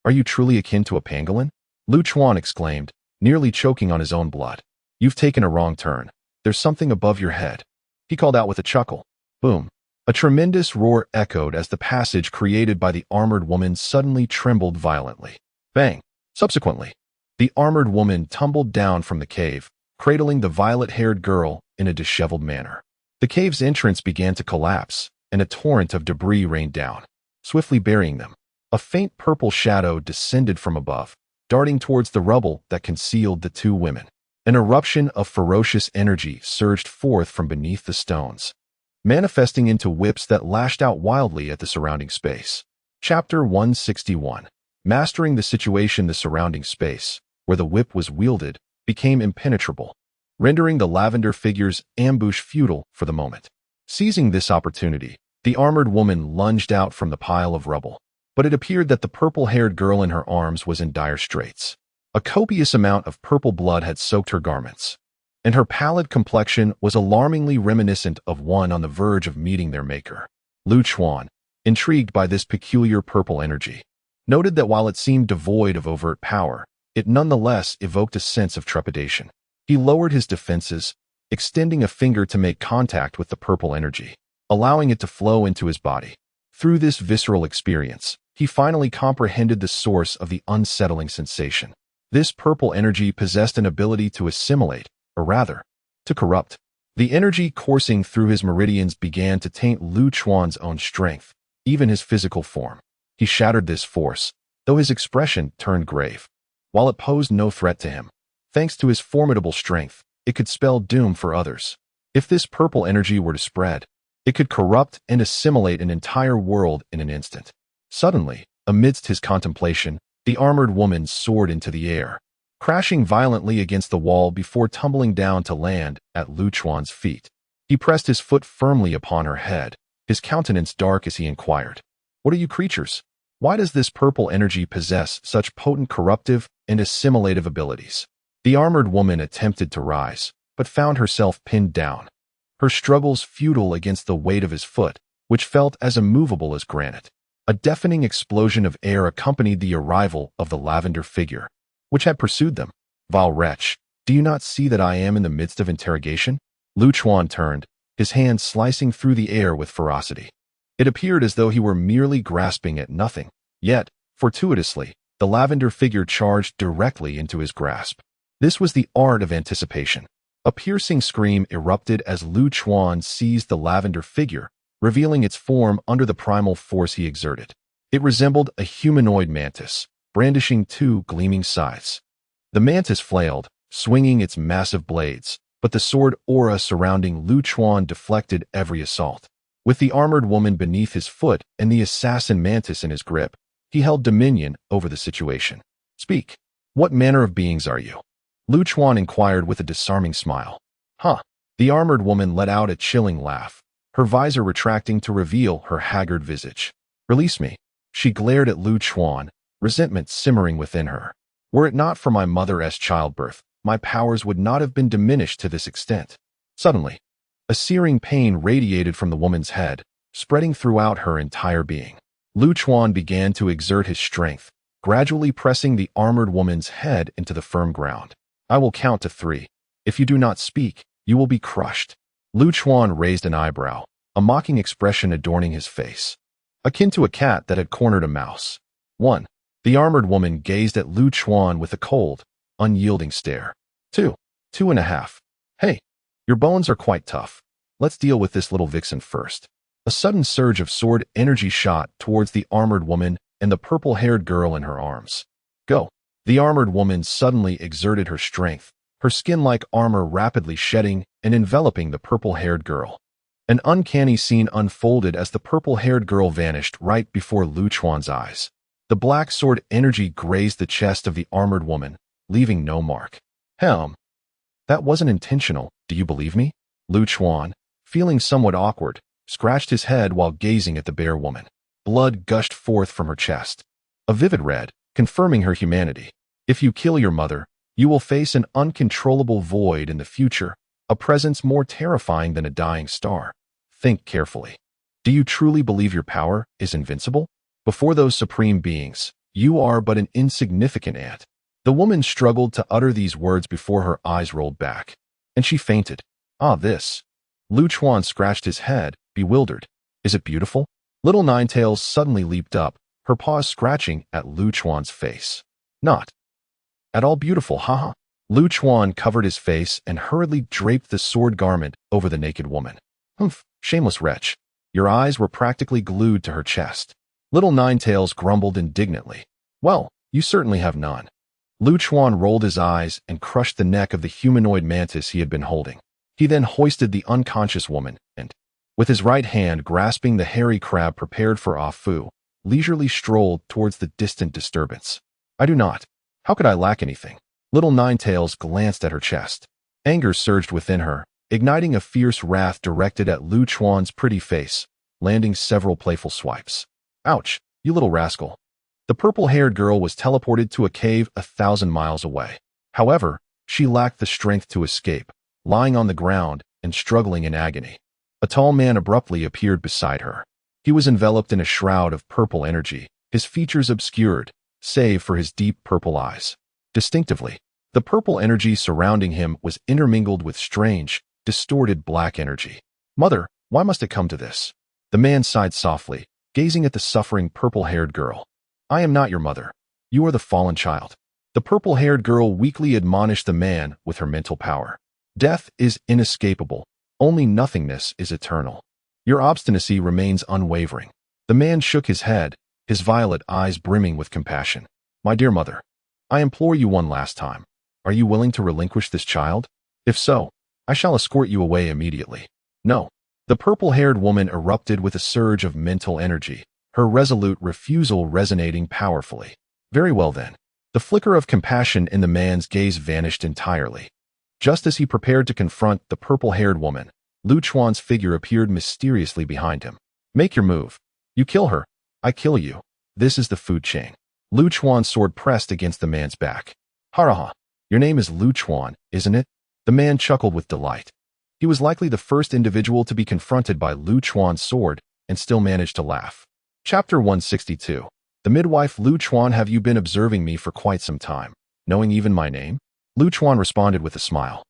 Speaker 1: Are you truly akin to a pangolin? Lu Chuan exclaimed, nearly choking on his own blood. You've taken a wrong turn. There's something above your head. He called out with a chuckle. Boom. A tremendous roar echoed as the passage created by the armored woman suddenly trembled violently. Bang. Subsequently, the armored woman tumbled down from the cave, cradling the violet-haired girl in a disheveled manner. The cave's entrance began to collapse, and a torrent of debris rained down, swiftly burying them. A faint purple shadow descended from above, darting towards the rubble that concealed the 2 women. An eruption of ferocious energy surged forth from beneath the stones, manifesting into whips that lashed out wildly at the surrounding space. Chapter 161. Mastering the situation. The surrounding space, where the whip was wielded, became impenetrable, rendering the lavender figure's ambush futile for the moment. Seizing this opportunity, the armored woman lunged out from the pile of rubble. But it appeared that the purple-haired girl in her arms was in dire straits. A copious amount of purple blood had soaked her garments, and her pallid complexion was alarmingly reminiscent of one on the verge of meeting their maker. Lu Chuan, intrigued by this peculiar purple energy, noted that while it seemed devoid of overt power, it nonetheless evoked a sense of trepidation. He lowered his defenses, extending a finger to make contact with the purple energy, allowing it to flow into his body. Through this visceral experience, he finally comprehended the source of the unsettling sensation. This purple energy possessed an ability to assimilate, or rather, to corrupt. The energy coursing through his meridians began to taint Lu Chuan's own strength, even his physical form. He shattered this force, though his expression turned grave. While it posed no threat to him, thanks to his formidable strength, it could spell doom for others. If this purple energy were to spread, it could corrupt and assimilate an entire world in an instant. Suddenly, amidst his contemplation, the armored woman soared into the air, crashing violently against the wall before tumbling down to land at Lu Chuan's feet. He pressed his foot firmly upon her head, his countenance dark as he inquired, "What are you creatures? Why does this purple energy possess such potent corruptive and assimilative abilities?" The armored woman attempted to rise, but found herself pinned down, her struggles futile against the weight of his foot, which felt as immovable as granite. A deafening explosion of air accompanied the arrival of the lavender figure, which had pursued them. "Vile wretch, do you not see that I am in the midst of interrogation?" Lu Chuan turned, his hand slicing through the air with ferocity. It appeared as though he were merely grasping at nothing. Yet, fortuitously, the lavender figure charged directly into his grasp. This was the art of anticipation. A piercing scream erupted as Lu Chuan seized the lavender figure, revealing its form under the primal force he exerted. It resembled a humanoid mantis, brandishing 2 gleaming scythes. The mantis flailed, swinging its massive blades, but the sword aura surrounding Lu Chuan deflected every assault. With the armored woman beneath his foot and the assassin mantis in his grip, he held dominion over the situation. "Speak. What manner of beings are you?" Lu Chuan inquired with a disarming smile. "Huh." The armored woman let out a chilling laugh, her visor retracting to reveal her haggard visage. "Release me." She glared at Lu Chuan, resentment simmering within her. "Were it not for my mother's childbirth, my powers would not have been diminished to this extent." Suddenly, a searing pain radiated from the woman's head, spreading throughout her entire being. Lu Chuan began to exert his strength, gradually pressing the armored woman's head into the firm ground. "I will count to 3. If you do not speak, you will be crushed." Lu Chuan raised an eyebrow, a mocking expression adorning his face, akin to a cat that had cornered a mouse. 1. The armored woman gazed at Lu Chuan with a cold, unyielding stare. 2. 2.5. "Hey, Your bones are quite tough. Let's deal with this little vixen first. A sudden surge of sword energy shot towards the armored woman and the purple-haired girl in her arms. Go. The armored woman suddenly exerted her strength, her skin like armor rapidly shedding and enveloping the purple-haired girl. An uncanny scene unfolded as the purple-haired girl vanished right before Lu Chuan's eyes. The black sword energy grazed the chest of the armored woman, leaving no mark. That wasn't intentional, do you believe me? Lu Chuan, feeling somewhat awkward, scratched his head while gazing at the bare woman. Blood gushed forth from her chest. A vivid red, confirming her humanity. If you kill your mother, you will face an uncontrollable void in the future, a presence more terrifying than a dying star. Think carefully. Do you truly believe your power is invincible? Before those supreme beings, you are but an insignificant ant. The woman struggled to utter these words before her eyes rolled back, and she fainted. This. Lu Chuan scratched his head, bewildered. Is it beautiful? Little Ninetails suddenly leaped up, her paws scratching at Lu Chuan's face. Not at all beautiful, haha. Lu Chuan covered his face and hurriedly draped the sword garment over the naked woman. Humph, shameless wretch. Your eyes were practically glued to her chest. Little Ninetails grumbled indignantly. Well, you certainly have none. Lu Chuan rolled his eyes and crushed the neck of the humanoid mantis he had been holding. He then hoisted the unconscious woman and, with his right hand grasping the hairy crab prepared for Ah Fu, leisurely strolled towards the distant disturbance. I do not. How could I lack anything? Little Ninetails glanced at her chest. Anger surged within her, igniting a fierce wrath directed at Lu Chuan's pretty face, landing several playful swipes. Ouch, you little rascal. The purple-haired girl was teleported to a cave 1,000 miles away. However, she lacked the strength to escape, lying on the ground and struggling in agony. A tall man abruptly appeared beside her. He was enveloped in a shroud of purple energy, his features obscured, save for his deep purple eyes. Distinctively, the purple energy surrounding him was intermingled with strange, distorted black energy. Mother, why must it come to this? The man sighed softly, gazing at the suffering purple-haired girl. I am not your mother. You are the fallen child. The purple-haired girl weakly admonished the man with her mental power. Death is inescapable. Only nothingness is eternal. Your obstinacy remains unwavering. The man shook his head, his violet eyes brimming with compassion. My dear mother, I implore you one last time. Are you willing to relinquish this child? If so, I shall escort you away immediately. No. The purple-haired woman erupted with a surge of mental energy, her resolute refusal resonating powerfully. Very well then. The flicker of compassion in the man's gaze vanished entirely. Just as he prepared to confront the purple-haired woman, Lu Chuan's figure appeared mysteriously behind him. Make your move. You kill her, I kill you. This is the food chain. Lu Chuan's sword pressed against the man's back. Haraha. Your name is Lu Chuan, isn't it? The man chuckled with delight. He was likely the first individual to be confronted by Lu Chuan's sword and still managed to laugh. Chapter 162. The midwife. Lu Chuan, have you been observing me for quite some time, knowing even my name? Lu Chuan responded with a smile.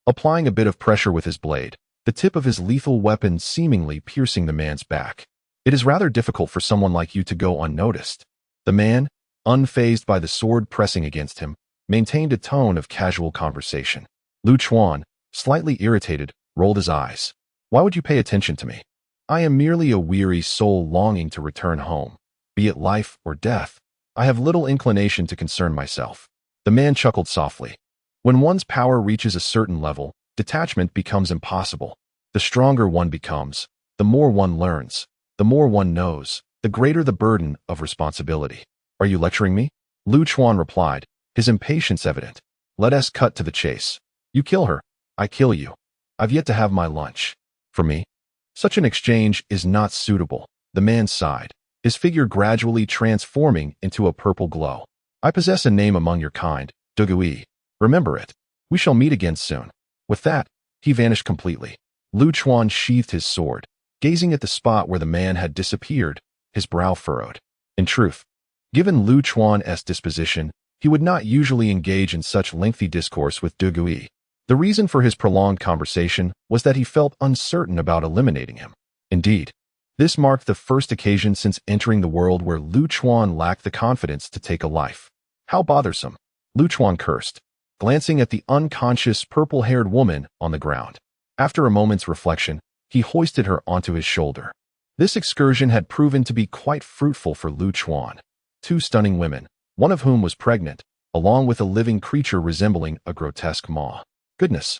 Speaker 1: Applying a bit of pressure with his blade, the tip of his lethal weapon seemingly piercing the man's back. It is rather difficult for someone like you to go unnoticed. The man, unfazed by the sword pressing against him, maintained a tone of casual conversation. Lu Chuan, slightly irritated, rolled his eyes. Why would you pay attention to me? I am merely a weary soul longing to return home. Be it life or death, I have little inclination to concern myself. The man chuckled softly. When one's power reaches a certain level, detachment becomes impossible. The stronger one becomes, the more one learns, the more one knows, the greater the burden of responsibility. Are you lecturing me? Lu Chuan replied, his impatience evident. Let us cut to the chase. You kill her, I kill you. I've yet to have my lunch. For me, such an exchange is not suitable. The man sighed, his figure gradually transforming into a purple glow. I possess a name among your kind, Dugui. Remember it. We shall meet again soon. With that, he vanished completely. Lu Chuan sheathed his sword, gazing at the spot where the man had disappeared, his brow furrowed. In truth, given Lu Chuan's disposition, he would not usually engage in such lengthy discourse with Dugui. The reason for his prolonged conversation was that he felt uncertain about eliminating him. Indeed, this marked the first occasion since entering the world where Lu Chuan lacked the confidence to take a life. How bothersome, Lu Chuan cursed, glancing at the unconscious purple-haired woman on the ground. After a moment's reflection, he hoisted her onto his shoulder. This excursion had proven to be quite fruitful for Lu Chuan. Two stunning women, one of whom was pregnant, along with a living creature resembling a grotesque maw. Goodness!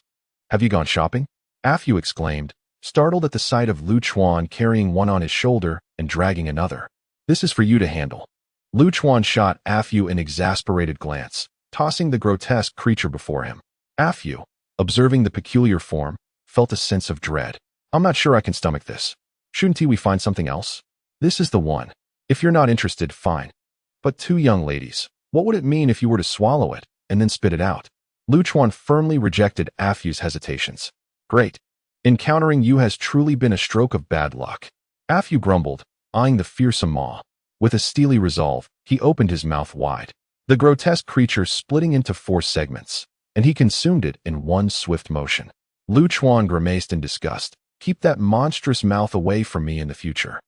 Speaker 1: Have you gone shopping? A Fu exclaimed, startled at the sight of Lu Chuan carrying one on his shoulder and dragging another. This is for you to handle. Lu Chuan shot A Fu an exasperated glance, tossing the grotesque creature before him. A Fu, observing the peculiar form, felt a sense of dread. I'm not sure I can stomach this. Shouldn't we find something else? This is the one. If you're not interested, fine. But two young ladies, what would it mean if you were to swallow it and then spit it out? Lu Chuan firmly rejected A Fu's hesitations. Great. Encountering you has truly been a stroke of bad luck. A Fu grumbled, eyeing the fearsome maw. With a steely resolve, he opened his mouth wide, the grotesque creature splitting into 4 segments, and he consumed it in one swift motion. Lu Chuan grimaced in disgust. Keep that monstrous mouth away from me in the future.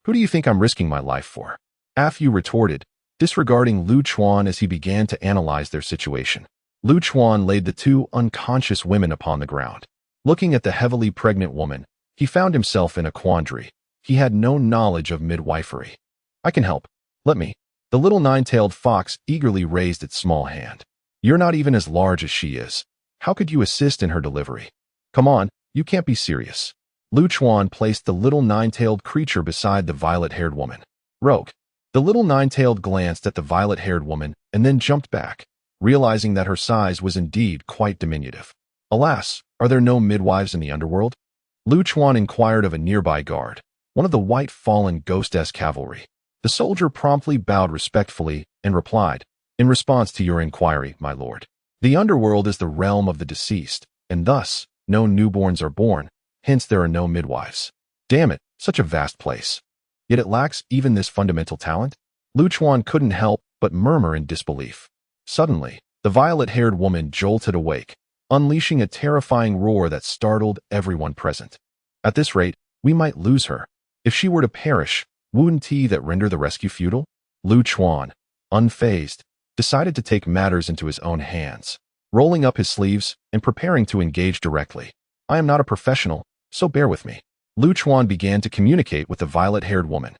Speaker 1: Who do you think I'm risking my life for? A Fu retorted, disregarding Lu Chuan as he began to analyze their situation. Lu Chuan laid the 2 unconscious women upon the ground. Looking at the heavily pregnant woman, he found himself in a quandary. He had no knowledge of midwifery. I can help. Let me. The little 9-tailed fox eagerly raised its small hand. You're not even as large as she is. How could you assist in her delivery? Come on, you can't be serious. Lu Chuan placed the little 9-tailed creature beside the violet-haired woman. Rogue. The little 9-tailed glanced at the violet-haired woman and then jumped back, realizing that her size was indeed quite diminutive. Alas, are there no midwives in the underworld? Lu Chuan inquired of a nearby guard, one of the white fallen ghost-esque cavalry. The soldier promptly bowed respectfully and replied, in response to your inquiry, my lord. The underworld is the realm of the deceased, and thus, no newborns are born, hence there are no midwives. Damn it, such a vast place. Yet it lacks even this fundamental talent? Lu Chuan couldn't help but murmur in disbelief. Suddenly, the violet-haired woman jolted awake, unleashing a terrifying roar that startled everyone present. At this rate, we might lose her. If she were to perish, wouldn't that render the rescue futile? Lu Chuan, unfazed, decided to take matters into his own hands, rolling up his sleeves and preparing to engage directly. I am not a professional, so bear with me. Lu Chuan began to communicate with the violet-haired woman.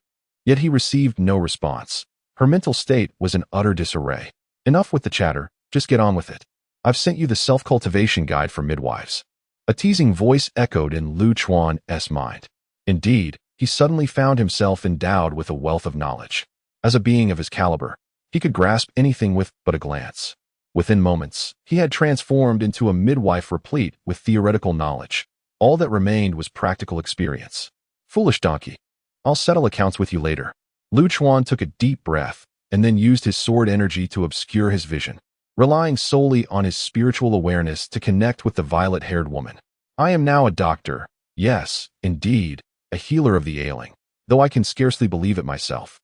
Speaker 1: Yet he received no response. Her mental state was in utter disarray. Enough with the chatter, just get on with it. I've sent you the self-cultivation guide for midwives. A teasing voice echoed in Lu Chuan's mind. Indeed, he suddenly found himself endowed with a wealth of knowledge. As a being of his caliber, he could grasp anything with but a glance. Within moments, he had transformed into a midwife replete with theoretical knowledge. All that remained was practical experience. Foolish donkey. I'll settle accounts with you later. Lu Chuan took a deep breath and then used his sword energy to obscure his vision, relying solely on his spiritual awareness to connect with the violet-haired woman. I am now a doctor. Yes, indeed, a healer of the ailing, though I can scarcely believe it myself.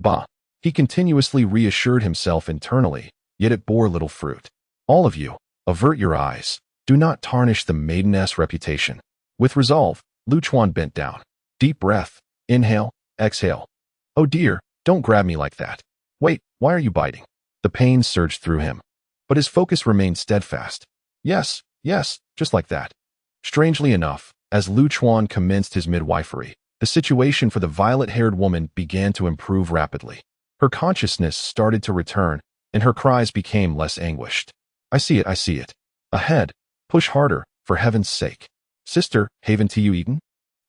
Speaker 1: Bah! He continuously reassured himself internally, yet it bore little fruit. All of you, avert your eyes. Do not tarnish the maiden's reputation. With resolve, Lu Chuan bent down. Deep breath. Inhale, exhale. Oh dear, don't grab me like that. Wait, why are you biting? The pain surged through him. But his focus remained steadfast. Yes, just like that. Strangely enough, as Lu Chuan commenced his midwifery, the situation for the violet-haired woman began to improve rapidly. Her consciousness started to return, and her cries became less anguished. I see it. Ahead. Push harder, for heaven's sake. Sister, haven't you eaten?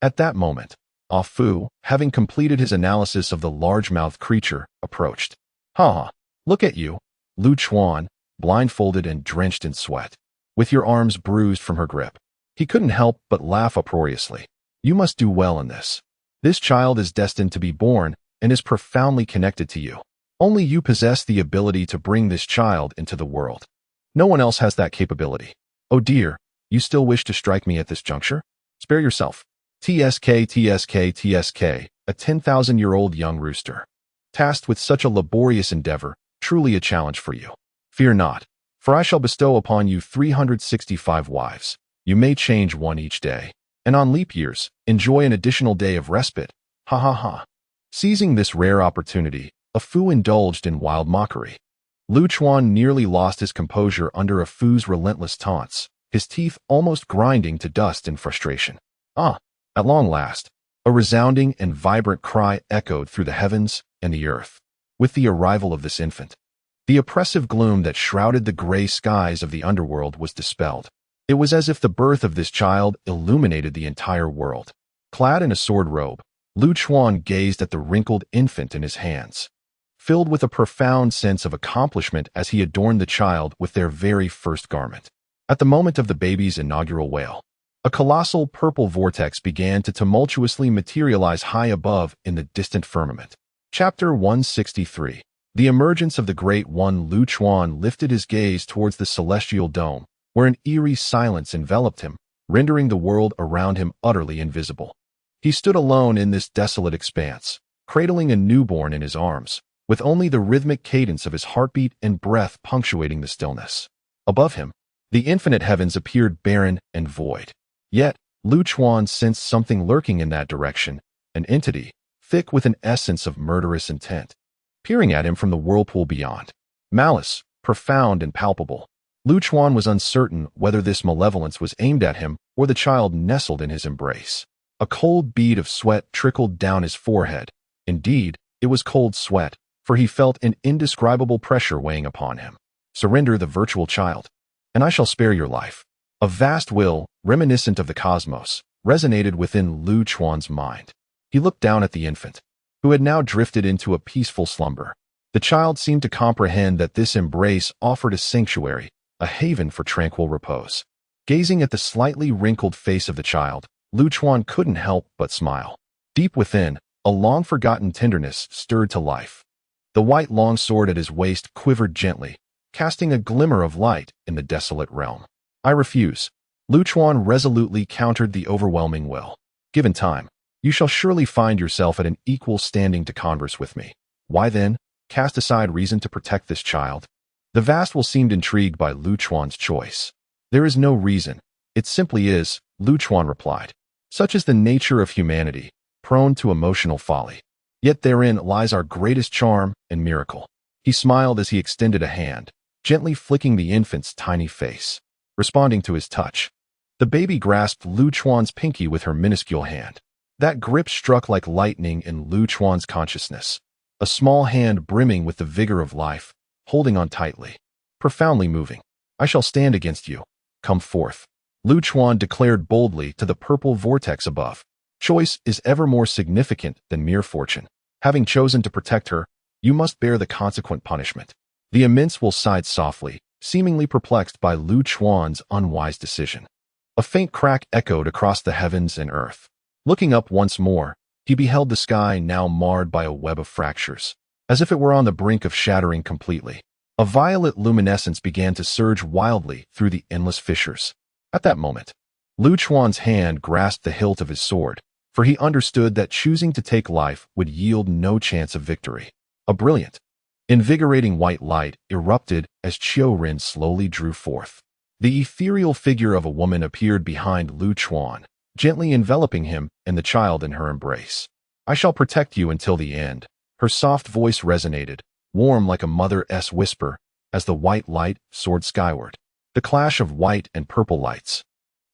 Speaker 1: At that moment, A Fu, having completed his analysis of the large-mouthed creature, approached. Ha! Look at you, Lu Chuan, blindfolded and drenched in sweat, with your arms bruised from her grip. He couldn't help but laugh uproariously. You must do well in this. This child is destined to be born and is profoundly connected to you. Only you possess the ability to bring this child into the world. No one else has that capability. Oh dear, you still wish to strike me at this juncture? Spare yourself. TSK, a 10,000-year-old young rooster. Tasked with such a laborious endeavor, truly a challenge for you. Fear not, for I shall bestow upon you 365 wives. You may change one each day. And on leap years, enjoy an additional day of respite. Ha ha ha. Seizing this rare opportunity, A Fu indulged in wild mockery. Lu Chuan nearly lost his composure under A Fu's relentless taunts, his teeth almost grinding to dust in frustration. Ah, at long last, a resounding and vibrant cry echoed through the heavens and the earth. With the arrival of this infant, the oppressive gloom that shrouded the gray skies of the underworld was dispelled. It was as if the birth of this child illuminated the entire world. Clad in a sword robe, Lu Chuan gazed at the wrinkled infant in his hands, filled with a profound sense of accomplishment as he adorned the child with their very first garment. At the moment of the baby's inaugural wail, a colossal purple vortex began to tumultuously materialize high above in the distant firmament. Chapter 163. The emergence of the Great One. Lu Chuan lifted his gaze towards the celestial dome, where an eerie silence enveloped him, rendering the world around him utterly invisible. He stood alone in this desolate expanse, cradling a newborn in his arms, with only the rhythmic cadence of his heartbeat and breath punctuating the stillness. Above him, the infinite heavens appeared barren and void. Yet, Lu Chuan sensed something lurking in that direction, an entity, thick with an essence of murderous intent, peering at him from the whirlpool beyond. Malice, profound and palpable. Lu Chuan was uncertain whether this malevolence was aimed at him or the child nestled in his embrace. A cold bead of sweat trickled down his forehead. Indeed, it was cold sweat, for he felt an indescribable pressure weighing upon him. Surrender the virtual child, and I shall spare your life. A vast will, reminiscent of the cosmos, resonated within Lu Chuan's mind. He looked down at the infant, who had now drifted into a peaceful slumber. The child seemed to comprehend that this embrace offered a sanctuary, a haven for tranquil repose. Gazing at the slightly wrinkled face of the child, Lu Chuan couldn't help but smile. Deep within, a long-forgotten tenderness stirred to life. The white longsword at his waist quivered gently, casting a glimmer of light in the desolate realm. I refuse. Lu Chuan resolutely countered the overwhelming will. Given time, you shall surely find yourself at an equal standing to converse with me. Why then, cast aside reason to protect this child? The vast will seemed intrigued by Lu Chuan's choice. There is no reason. It simply is, Lu Chuan replied. Such is the nature of humanity, prone to emotional folly. Yet therein lies our greatest charm and miracle. He smiled as he extended a hand, gently flicking the infant's tiny face. Responding to his touch, the baby grasped Lu Chuan's pinky with her minuscule hand. That grip struck like lightning in Lu Chuan's consciousness, a small hand brimming with the vigor of life, holding on tightly. Profoundly moving. I shall stand against you. Come forth. Lu Chuan declared boldly to the purple vortex above. Choice is ever more significant than mere fortune. Having chosen to protect her, you must bear the consequent punishment. The immense will sighed softly, seemingly perplexed by Lu Chuan's unwise decision. A faint crack echoed across the heavens and earth. Looking up once more, he beheld the sky now marred by a web of fractures, as if it were on the brink of shattering completely. A violet luminescence began to surge wildly through the endless fissures. At that moment, Lu Chuan's hand grasped the hilt of his sword, for he understood that choosing to take life would yield no chance of victory. A brilliant, invigorating white light erupted as Qiu Ren slowly drew forth. The ethereal figure of a woman appeared behind Lu Chuan, gently enveloping him and the child in her embrace. I shall protect you until the end. Her soft voice resonated, warm like a mother's whisper, as the white light soared skyward. The clash of white and purple lights,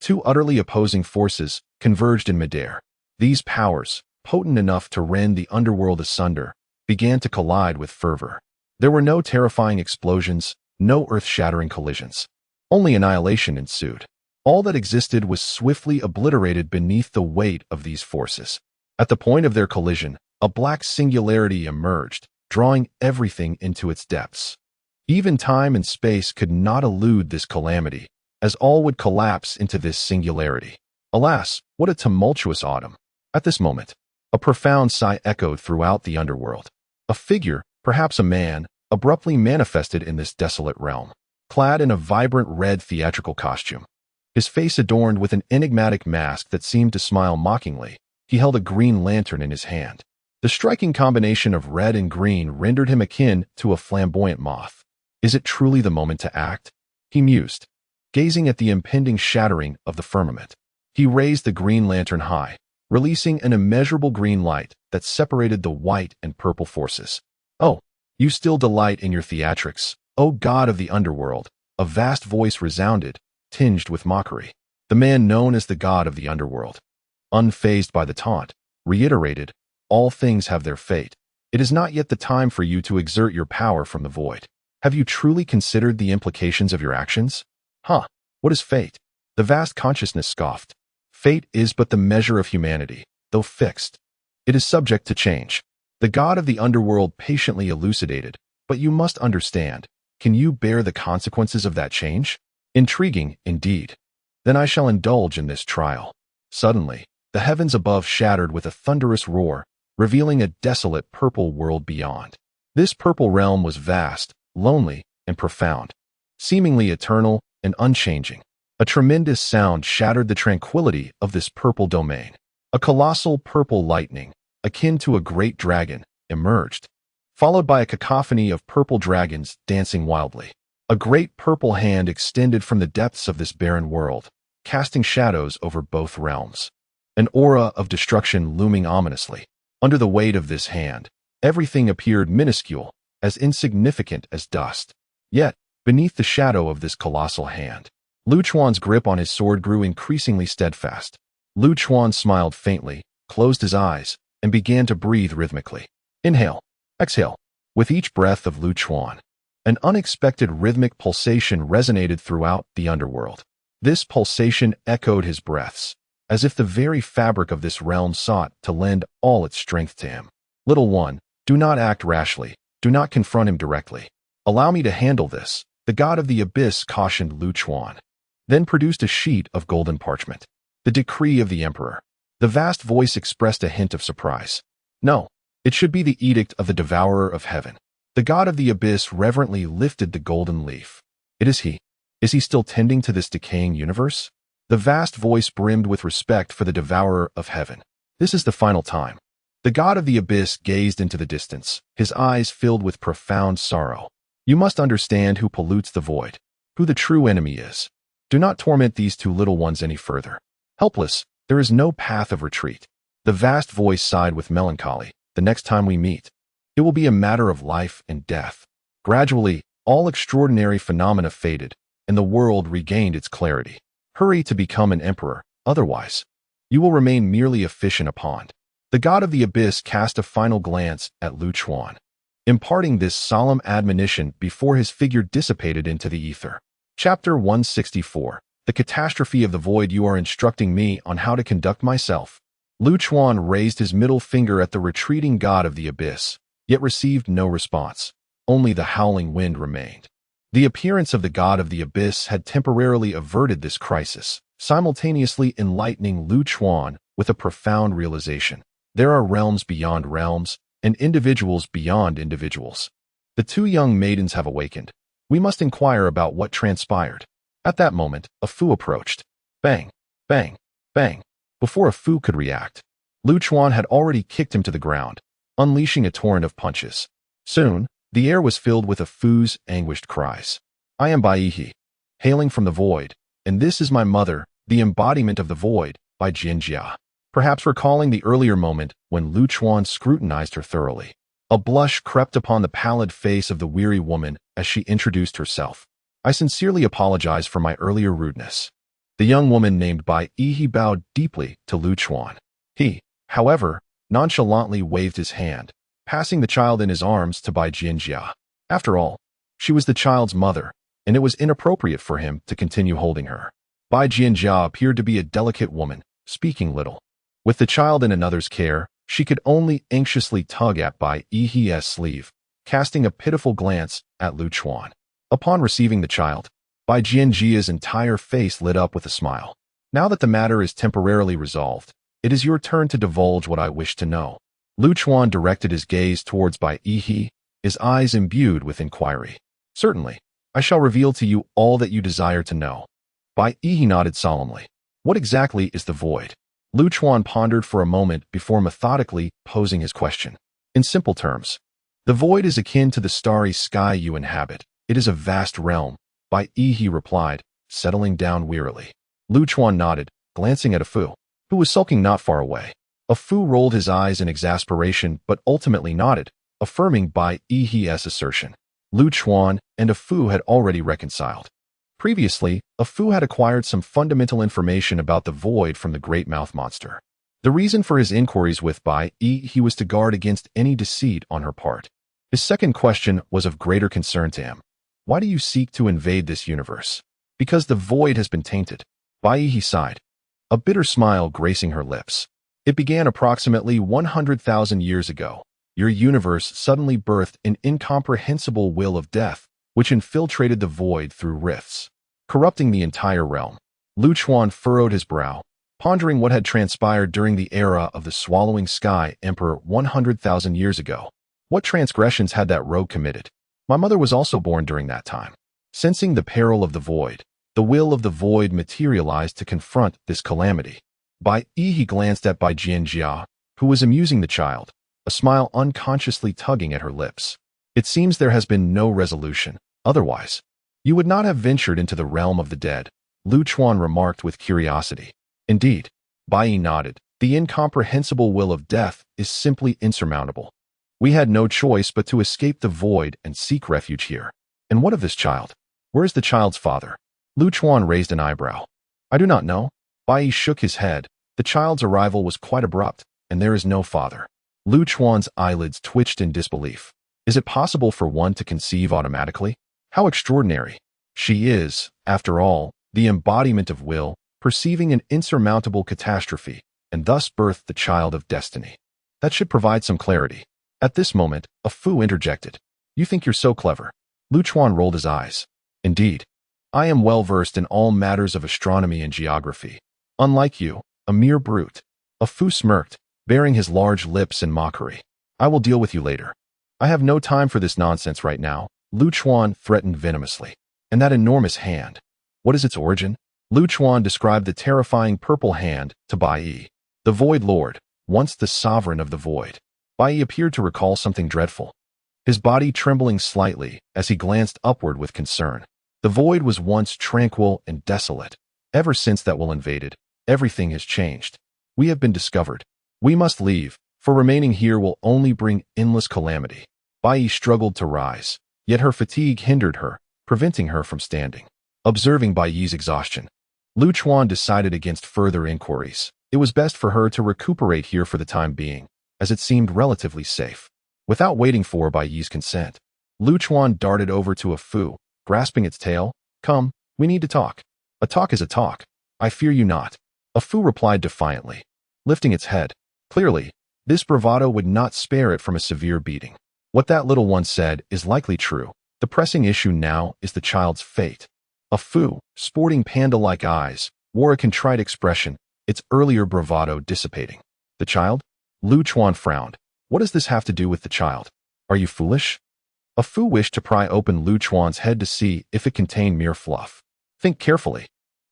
Speaker 1: two utterly opposing forces, converged in midair. These powers, potent enough to rend the underworld asunder, began to collide with fervor. There were no terrifying explosions, no earth-shattering collisions. Only annihilation ensued. All that existed was swiftly obliterated beneath the weight of these forces. At the point of their collision, a black singularity emerged, drawing everything into its depths. Even time and space could not elude this calamity, as all would collapse into this singularity. Alas, what a tumultuous autumn! At this moment, a profound sigh echoed throughout the underworld. A figure, perhaps a man, abruptly manifested in this desolate realm, clad in a vibrant red theatrical costume. His face adorned with an enigmatic mask that seemed to smile mockingly, he held a green lantern in his hand. The striking combination of red and green rendered him akin to a flamboyant moth. Is it truly the moment to act? He mused, gazing at the impending shattering of the firmament. He raised the green lantern high, releasing an immeasurable green light that separated the white and purple forces. Oh, you still delight in your theatrics, O god of the underworld, a vast voice resounded, tinged with mockery. The man known as the god of the underworld, unfazed by the taunt, reiterated, "All things have their fate. It is not yet the time for you to exert your power from the void. Have you truly considered the implications of your actions? Huh, what is fate?" The vast consciousness scoffed. "Fate is but the measure of humanity, though fixed. It is subject to change." The god of the underworld patiently elucidated, "But you must understand. Can you bear the consequences of that change? Intriguing, indeed. Then I shall indulge in this trial." Suddenly, the heavens above shattered with a thunderous roar, revealing a desolate purple world beyond. This purple realm was vast, lonely, and profound, seemingly eternal and unchanging. A tremendous sound shattered the tranquility of this purple domain. A colossal purple lightning, akin to a great dragon, emerged, followed by a cacophony of purple dragons dancing wildly. A great purple hand extended from the depths of this barren world, casting shadows over both realms. An aura of destruction looming ominously. Under the weight of this hand, everything appeared minuscule, as insignificant as dust. Yet, beneath the shadow of this colossal hand, Lu Chuan's grip on his sword grew increasingly steadfast. Lu Chuan smiled faintly, closed his eyes, and began to breathe rhythmically. Inhale, exhale. With each breath of Lu Chuan, an unexpected rhythmic pulsation resonated throughout the underworld. This pulsation echoed his breaths, as if the very fabric of this realm sought to lend all its strength to him. "Little one, do not act rashly. Do not confront him directly. Allow me to handle this," the god of the abyss cautioned Lu Chuan, then produced a sheet of golden parchment. The decree of the emperor. The vast voice expressed a hint of surprise. "No, it should be the edict of the devourer of heaven." The god of the abyss reverently lifted the golden leaf. "It is he. Is he still tending to this decaying universe?" The vast voice brimmed with respect for the devourer of heaven. "This is the final time." The god of the abyss gazed into the distance, his eyes filled with profound sorrow. "You must understand who pollutes the void, who the true enemy is. Do not torment these two little ones any further. Helpless, there is no path of retreat." The vast voice sighed with melancholy. "The next time we meet, it will be a matter of life and death." Gradually, all extraordinary phenomena faded, and the world regained its clarity. Hurry to become an emperor, otherwise, you will remain merely a fish in a pond. The god of the abyss cast a final glance at Lu Chuan, imparting this solemn admonition before his figure dissipated into the ether. Chapter 164. The catastrophe of the void. "You are instructing me on how to conduct myself." Lu Chuan raised his middle finger at the retreating god of the abyss, yet received no response. Only the howling wind remained. The appearance of the god of the abyss had temporarily averted this crisis, simultaneously enlightening Lu Chuan with a profound realization. There are realms beyond realms, and individuals beyond individuals. The two young maidens have awakened. We must inquire about what transpired. At that moment, a Fu approached. Bang, bang, bang. Before a Fu could react, Lu Chuan had already kicked him to the ground, unleashing a torrent of punches. Soon, the air was filled with a Fu's anguished cries. "I am Bai Yi, hailing from the void, and this is my mother, the embodiment of the void," by Jianjia. Perhaps recalling the earlier moment when Lu Chuan scrutinized her thoroughly, a blush crept upon the pallid face of the weary woman as she introduced herself. "I sincerely apologize for my earlier rudeness." The young woman named Bai Yi bowed deeply to Lu Chuan. He, however, nonchalantly waved his hand, passing the child in his arms to Bai Jianjia. After all, she was the child's mother, and it was inappropriate for him to continue holding her. Bai Jianjia appeared to be a delicate woman, speaking little. With the child in another's care, she could only anxiously tug at Bai Yi's sleeve, casting a pitiful glance at Lu Chuan. Upon receiving the child, Bai Jianjia's entire face lit up with a smile. "Now that the matter is temporarily resolved, it is your turn to divulge what I wish to know." Lu Chuan directed his gaze towards Bai Yi, his eyes imbued with inquiry. "Certainly, I shall reveal to you all that you desire to know." Bai Yi nodded solemnly. "What exactly is the void?" Lu Chuan pondered for a moment before methodically posing his question. "In simple terms, the void is akin to the starry sky you inhabit. It is a vast realm," Bai Yi replied, settling down wearily. Lu Chuan nodded, glancing at a Fu, who was sulking not far away. A Fu rolled his eyes in exasperation but ultimately nodded, affirming Bai Yi's assertion. Lu Chuan and a Fu had already reconciled. Previously, a Fu had acquired some fundamental information about the void from the Great Mouth Monster. The reason for his inquiries with Bai Yi he was to guard against any deceit on her part. His second question was of greater concern to him. Why do you seek to invade this universe? Because the void has been tainted. Bai Yi sighed, a bitter smile gracing her lips. It began approximately 100,000 years ago. Your universe suddenly birthed an incomprehensible will of death, which infiltrated the void through rifts, corrupting the entire realm. Lu Chuan furrowed his brow, pondering what had transpired during the era of the Swallowing Sky Emperor 100,000 years ago. What transgressions had that rogue committed? My mother was also born during that time. Sensing the peril of the void, the will of the void materialized to confront this calamity. Bai Yi he glanced at Bai Jianjia, who was amusing the child, a smile unconsciously tugging at her lips. It seems there has been no resolution. Otherwise, you would not have ventured into the realm of the dead, Lu Chuan remarked with curiosity. Indeed, Bai Yi nodded. The incomprehensible will of death is simply insurmountable. We had no choice but to escape the void and seek refuge here. And what of this child? Where is the child's father? Lu Chuan raised an eyebrow. I do not know. Bai Yi shook his head. The child's arrival was quite abrupt, and there is no father. Lu Chuan's eyelids twitched in disbelief. Is it possible for one to conceive automatically? How extraordinary. She is, after all, the embodiment of will, perceiving an insurmountable catastrophe, and thus birthed the child of destiny. That should provide some clarity. At this moment, a Fu interjected. You think you're so clever. Lu Chuan rolled his eyes. Indeed. I am well versed in all matters of astronomy and geography. Unlike you, a mere brute. A Fu smirked, baring his large lips in mockery. I will deal with you later. I have no time for this nonsense right now, Lu Chuan threatened venomously. And that enormous hand. What is its origin? Lu Chuan described the terrifying purple hand to Bai Yi. The Void Lord, once the sovereign of the void. Bai Yi appeared to recall something dreadful, his body trembling slightly as he glanced upward with concern. The void was once tranquil and desolate. Ever since that will invaded, everything has changed. We have been discovered. We must leave, for remaining here will only bring endless calamity. Bai Yi struggled to rise, yet her fatigue hindered her, preventing her from standing. Observing Bai Yi's exhaustion, Lu Chuan decided against further inquiries. It was best for her to recuperate here for the time being, as it seemed relatively safe. Without waiting for Bai Yi's consent, Lu Chuan darted over to a Fu, grasping its tail. Come, we need to talk. A talk is a talk. I fear you not. A Fu replied defiantly, lifting its head. Clearly, this bravado would not spare it from a severe beating. What that little one said is likely true. The pressing issue now is the child's fate. A Fu, sporting panda-like eyes, wore a contrite expression, its earlier bravado dissipating. The child? Lu Chuan frowned. What does this have to do with the child? Are you foolish? A Fu wished to pry open Lu Chuan's head to see if it contained mere fluff. Think carefully.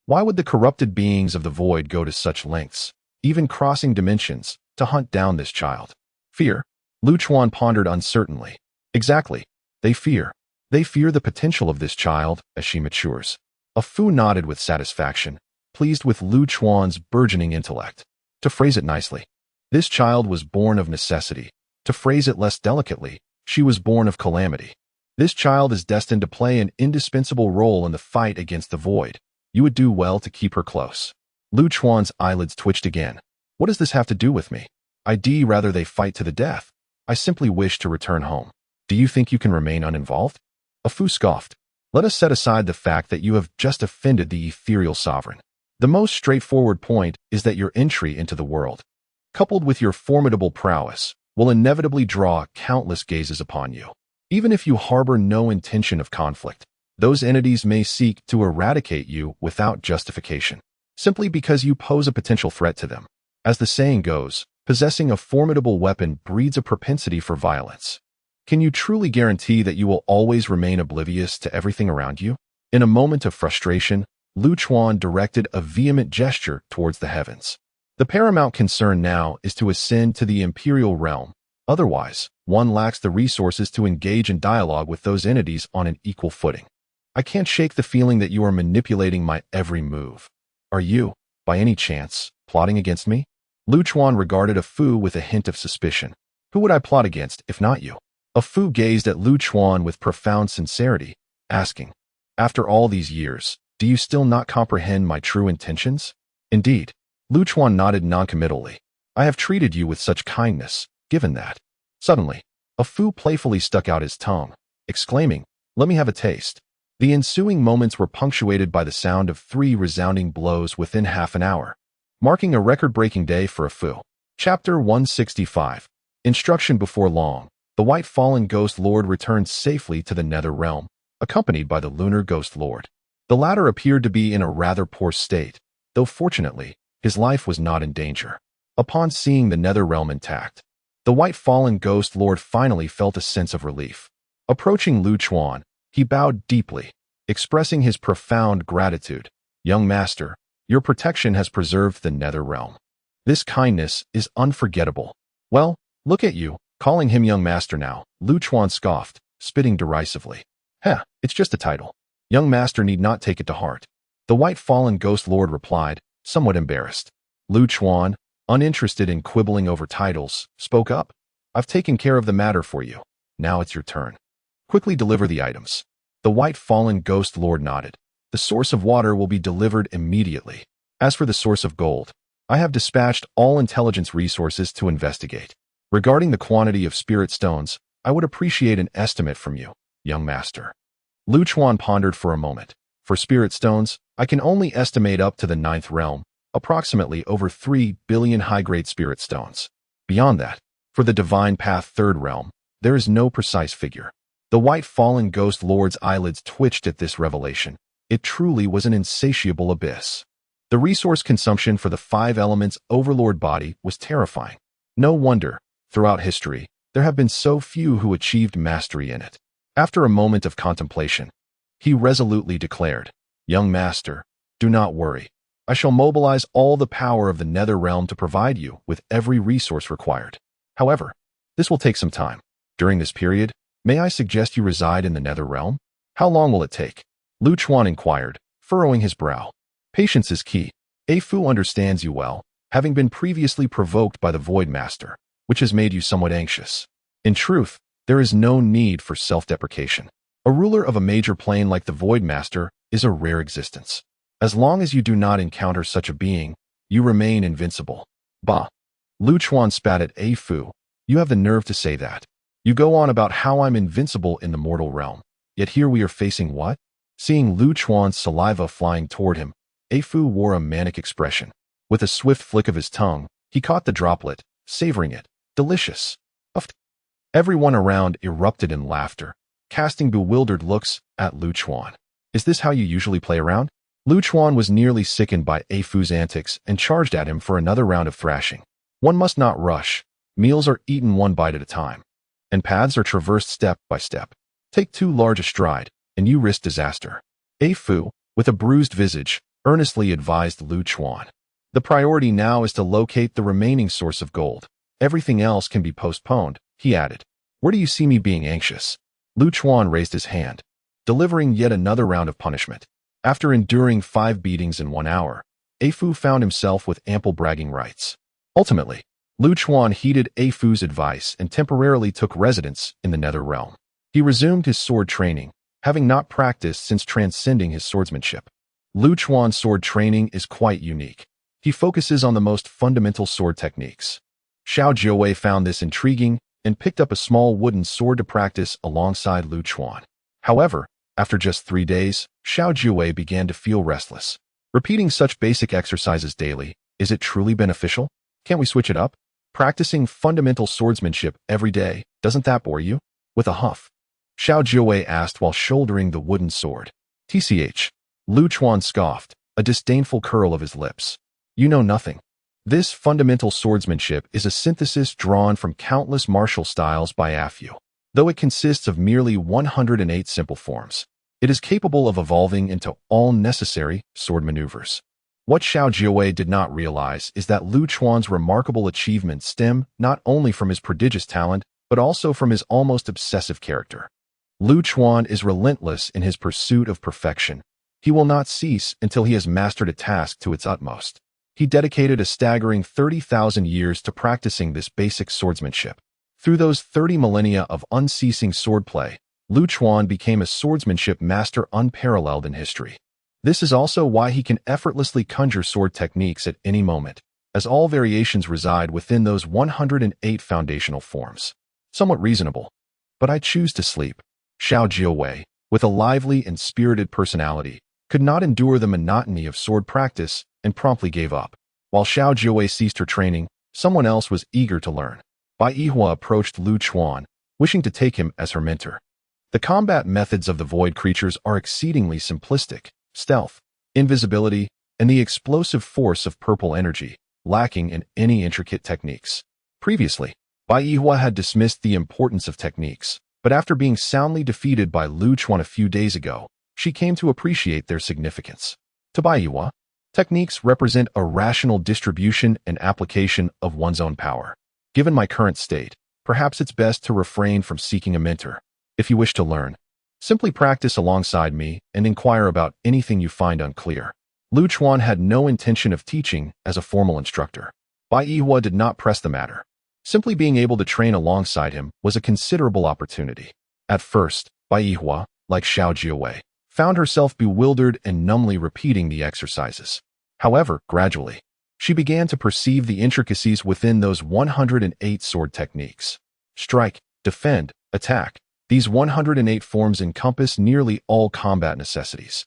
Speaker 1: Why would the corrupted beings of the void go to such lengths, even crossing dimensions, to hunt down this child? Fear? Lu Chuan pondered uncertainly. Exactly. They fear. They fear the potential of this child as she matures. A Fu nodded with satisfaction, pleased with Lu Chuan's burgeoning intellect. To phrase it nicely, this child was born of necessity. To phrase it less delicately, she was born of calamity. This child is destined to play an indispensable role in the fight against the void. You would do well to keep her close. Lu Chuan's eyelids twitched again. What does this have to do with me? I'd rather they fight to the death. I simply wish to return home. Do you think you can remain uninvolved? A Fu scoffed. Let us set aside the fact that you have just offended the ethereal sovereign. The most straightforward point is that your entry into the world, coupled with your formidable prowess, will inevitably draw countless gazes upon you. Even if you harbor no intention of conflict, those entities may seek to eradicate you without justification, simply because you pose a potential threat to them. As the saying goes, possessing a formidable weapon breeds a propensity for violence. Can you truly guarantee that you will always remain oblivious to everything around you? In a moment of frustration, Lu Chuan directed a vehement gesture towards the heavens. The paramount concern now is to ascend to the imperial realm. Otherwise, one lacks the resources to engage in dialogue with those entities on an equal footing. I can't shake the feeling that you are manipulating my every move. Are you, by any chance, plotting against me? Lu Chuan regarded a Fu with a hint of suspicion. Who would I plot against, if not you? A Fu gazed at Lu Chuan with profound sincerity, asking, after all these years, Do you still not comprehend my true intentions? Indeed. Lu Chuan nodded noncommittally. I have treated you with such kindness, given that. Suddenly, a Fu playfully stuck out his tongue, exclaiming, "Let me have a taste." The ensuing moments were punctuated by the sound of 3 resounding blows within half an hour, marking a record-breaking day for a Fu. Chapter 165. Instruction before long. The White Fallen Ghost Lord returned safely to the Nether Realm, accompanied by the Lunar Ghost Lord. The latter appeared to be in a rather poor state, though fortunately, his life was not in danger. Upon seeing the Nether Realm intact, the White Fallen Ghost Lord finally felt a sense of relief. Approaching Lu Chuan, he bowed deeply, expressing his profound gratitude. Young master, your protection has preserved the Nether Realm. This kindness is unforgettable. Well, look at you, calling him young master now, Lu Chuan scoffed, spitting derisively. Heh, it's just a title. Young master need not take it to heart. The White Fallen Ghost Lord replied, somewhat embarrassed. Lu Chuan, uninterested in quibbling over titles, spoke up. I've taken care of the matter for you. Now it's your turn. Quickly deliver the items. The White Fallen Ghost Lord nodded. The source of water will be delivered immediately. As for the source of gold, I have dispatched all intelligence resources to investigate. Regarding the quantity of spirit stones, I would appreciate an estimate from you, young master. Lu Chuan pondered for a moment. For spirit stones, I can only estimate up to the 9th realm, approximately over 3 billion high-grade spirit stones. Beyond that, for the Divine Path 3rd realm, there is no precise figure. The White Fallen Ghost Lord's eyelids twitched at this revelation. It truly was an insatiable abyss. The resource consumption for the 5 elements overlord body was terrifying. No wonder, throughout history, there have been so few who achieved mastery in it. After a moment of contemplation, he resolutely declared, Young master, do not worry. I shall mobilize all the power of the Nether Realm to provide you with every resource required. However, this will take some time. During this period, may I suggest you reside in the Nether Realm? How long will it take? Lu Chuan inquired, furrowing his brow. Patience is key. A Fu understands you well, having been previously provoked by the Void Master, which has made you somewhat anxious. In truth, there is no need for self-deprecation. A ruler of a major plane like the Void Master is a rare existence. As long as you do not encounter such a being, you remain invincible. Bah! Lu Chuan spat at A Fu. You have the nerve to say that. You go on about how I'm invincible in the mortal realm. Yet here we are facing what? Seeing Lu Chuan's saliva flying toward him, A Fu wore a manic expression. With a swift flick of his tongue, he caught the droplet, savoring it. Delicious. Uffed. Everyone around erupted in laughter, casting bewildered looks at Lu Chuan. Is this how you usually play around? Lu Chuan was nearly sickened by A Fu's antics and charged at him for another round of thrashing. One must not rush. Meals are eaten one bite at a time, and paths are traversed step by step. Take too large a stride, and you risk disaster. A Fu, with a bruised visage, earnestly advised Lu Chuan. The priority now is to locate the remaining source of gold. Everything else can be postponed, he added. Where do you see me being anxious? Lu Chuan raised his hand, delivering yet another round of punishment. After enduring 5 beatings in 1 hour, A Fu found himself with ample bragging rights. Ultimately, Lu Chuan heeded A Fu's advice and temporarily took residence in the Nether Realm. He resumed his sword training, having not practiced since transcending his swordsmanship. Lu Chuan's sword training is quite unique. He focuses on the most fundamental sword techniques. Xiao Jiawei found this intriguing and picked up a small wooden sword to practice alongside Lu Chuan. However, after just 3 days, Xiao Jiawei began to feel restless. Repeating such basic exercises daily, is it truly beneficial? Can't we switch it up? Practicing fundamental swordsmanship every day, doesn't that bore you? With a huff, Xiao Jiawei asked while shouldering the wooden sword. TCH. Lu Chuan scoffed, a disdainful curl of his lips. You know nothing. This fundamental swordsmanship is a synthesis drawn from countless martial styles by A Fu. Though it consists of merely 108 simple forms, it is capable of evolving into all necessary sword maneuvers. What Xiao Jiawei did not realize is that Lu Chuan's remarkable achievements stem not only from his prodigious talent, but also from his almost obsessive character. Lu Chuan is relentless in his pursuit of perfection. He will not cease until he has mastered a task to its utmost. He dedicated a staggering 30,000 years to practicing this basic swordsmanship. Through those 30 millennia of unceasing swordplay, Lu Chuan became a swordsmanship master unparalleled in history. This is also why he can effortlessly conjure sword techniques at any moment, as all variations reside within those 108 foundational forms. Somewhat reasonable. But I choose to sleep. Xiao Jiawei, with a lively and spirited personality, could not endure the monotony of sword practice and promptly gave up. While Xiao Jiawei ceased her training, someone else was eager to learn. Bai Yihua approached Lu Chuan, wishing to take him as her mentor. The combat methods of the void creatures are exceedingly simplistic: stealth, invisibility, and the explosive force of purple energy, lacking in any intricate techniques. Previously, Bai Yihua had dismissed the importance of techniques, but after being soundly defeated by Lu Chuan a few days ago, she came to appreciate their significance. To Bai Yihua, techniques represent a rational distribution and application of one's own power. Given my current state, perhaps it's best to refrain from seeking a mentor. If you wish to learn, simply practice alongside me and inquire about anything you find unclear. Lu Chuan had no intention of teaching as a formal instructor. Bai Yihua did not press the matter. Simply being able to train alongside him was a considerable opportunity. At first, Bai Yihua, like Xiao Jiawei, found herself bewildered and numbly repeating the exercises. However, gradually, she began to perceive the intricacies within those 108 sword techniques. Strike, defend, attack. These 108 forms encompass nearly all combat necessities.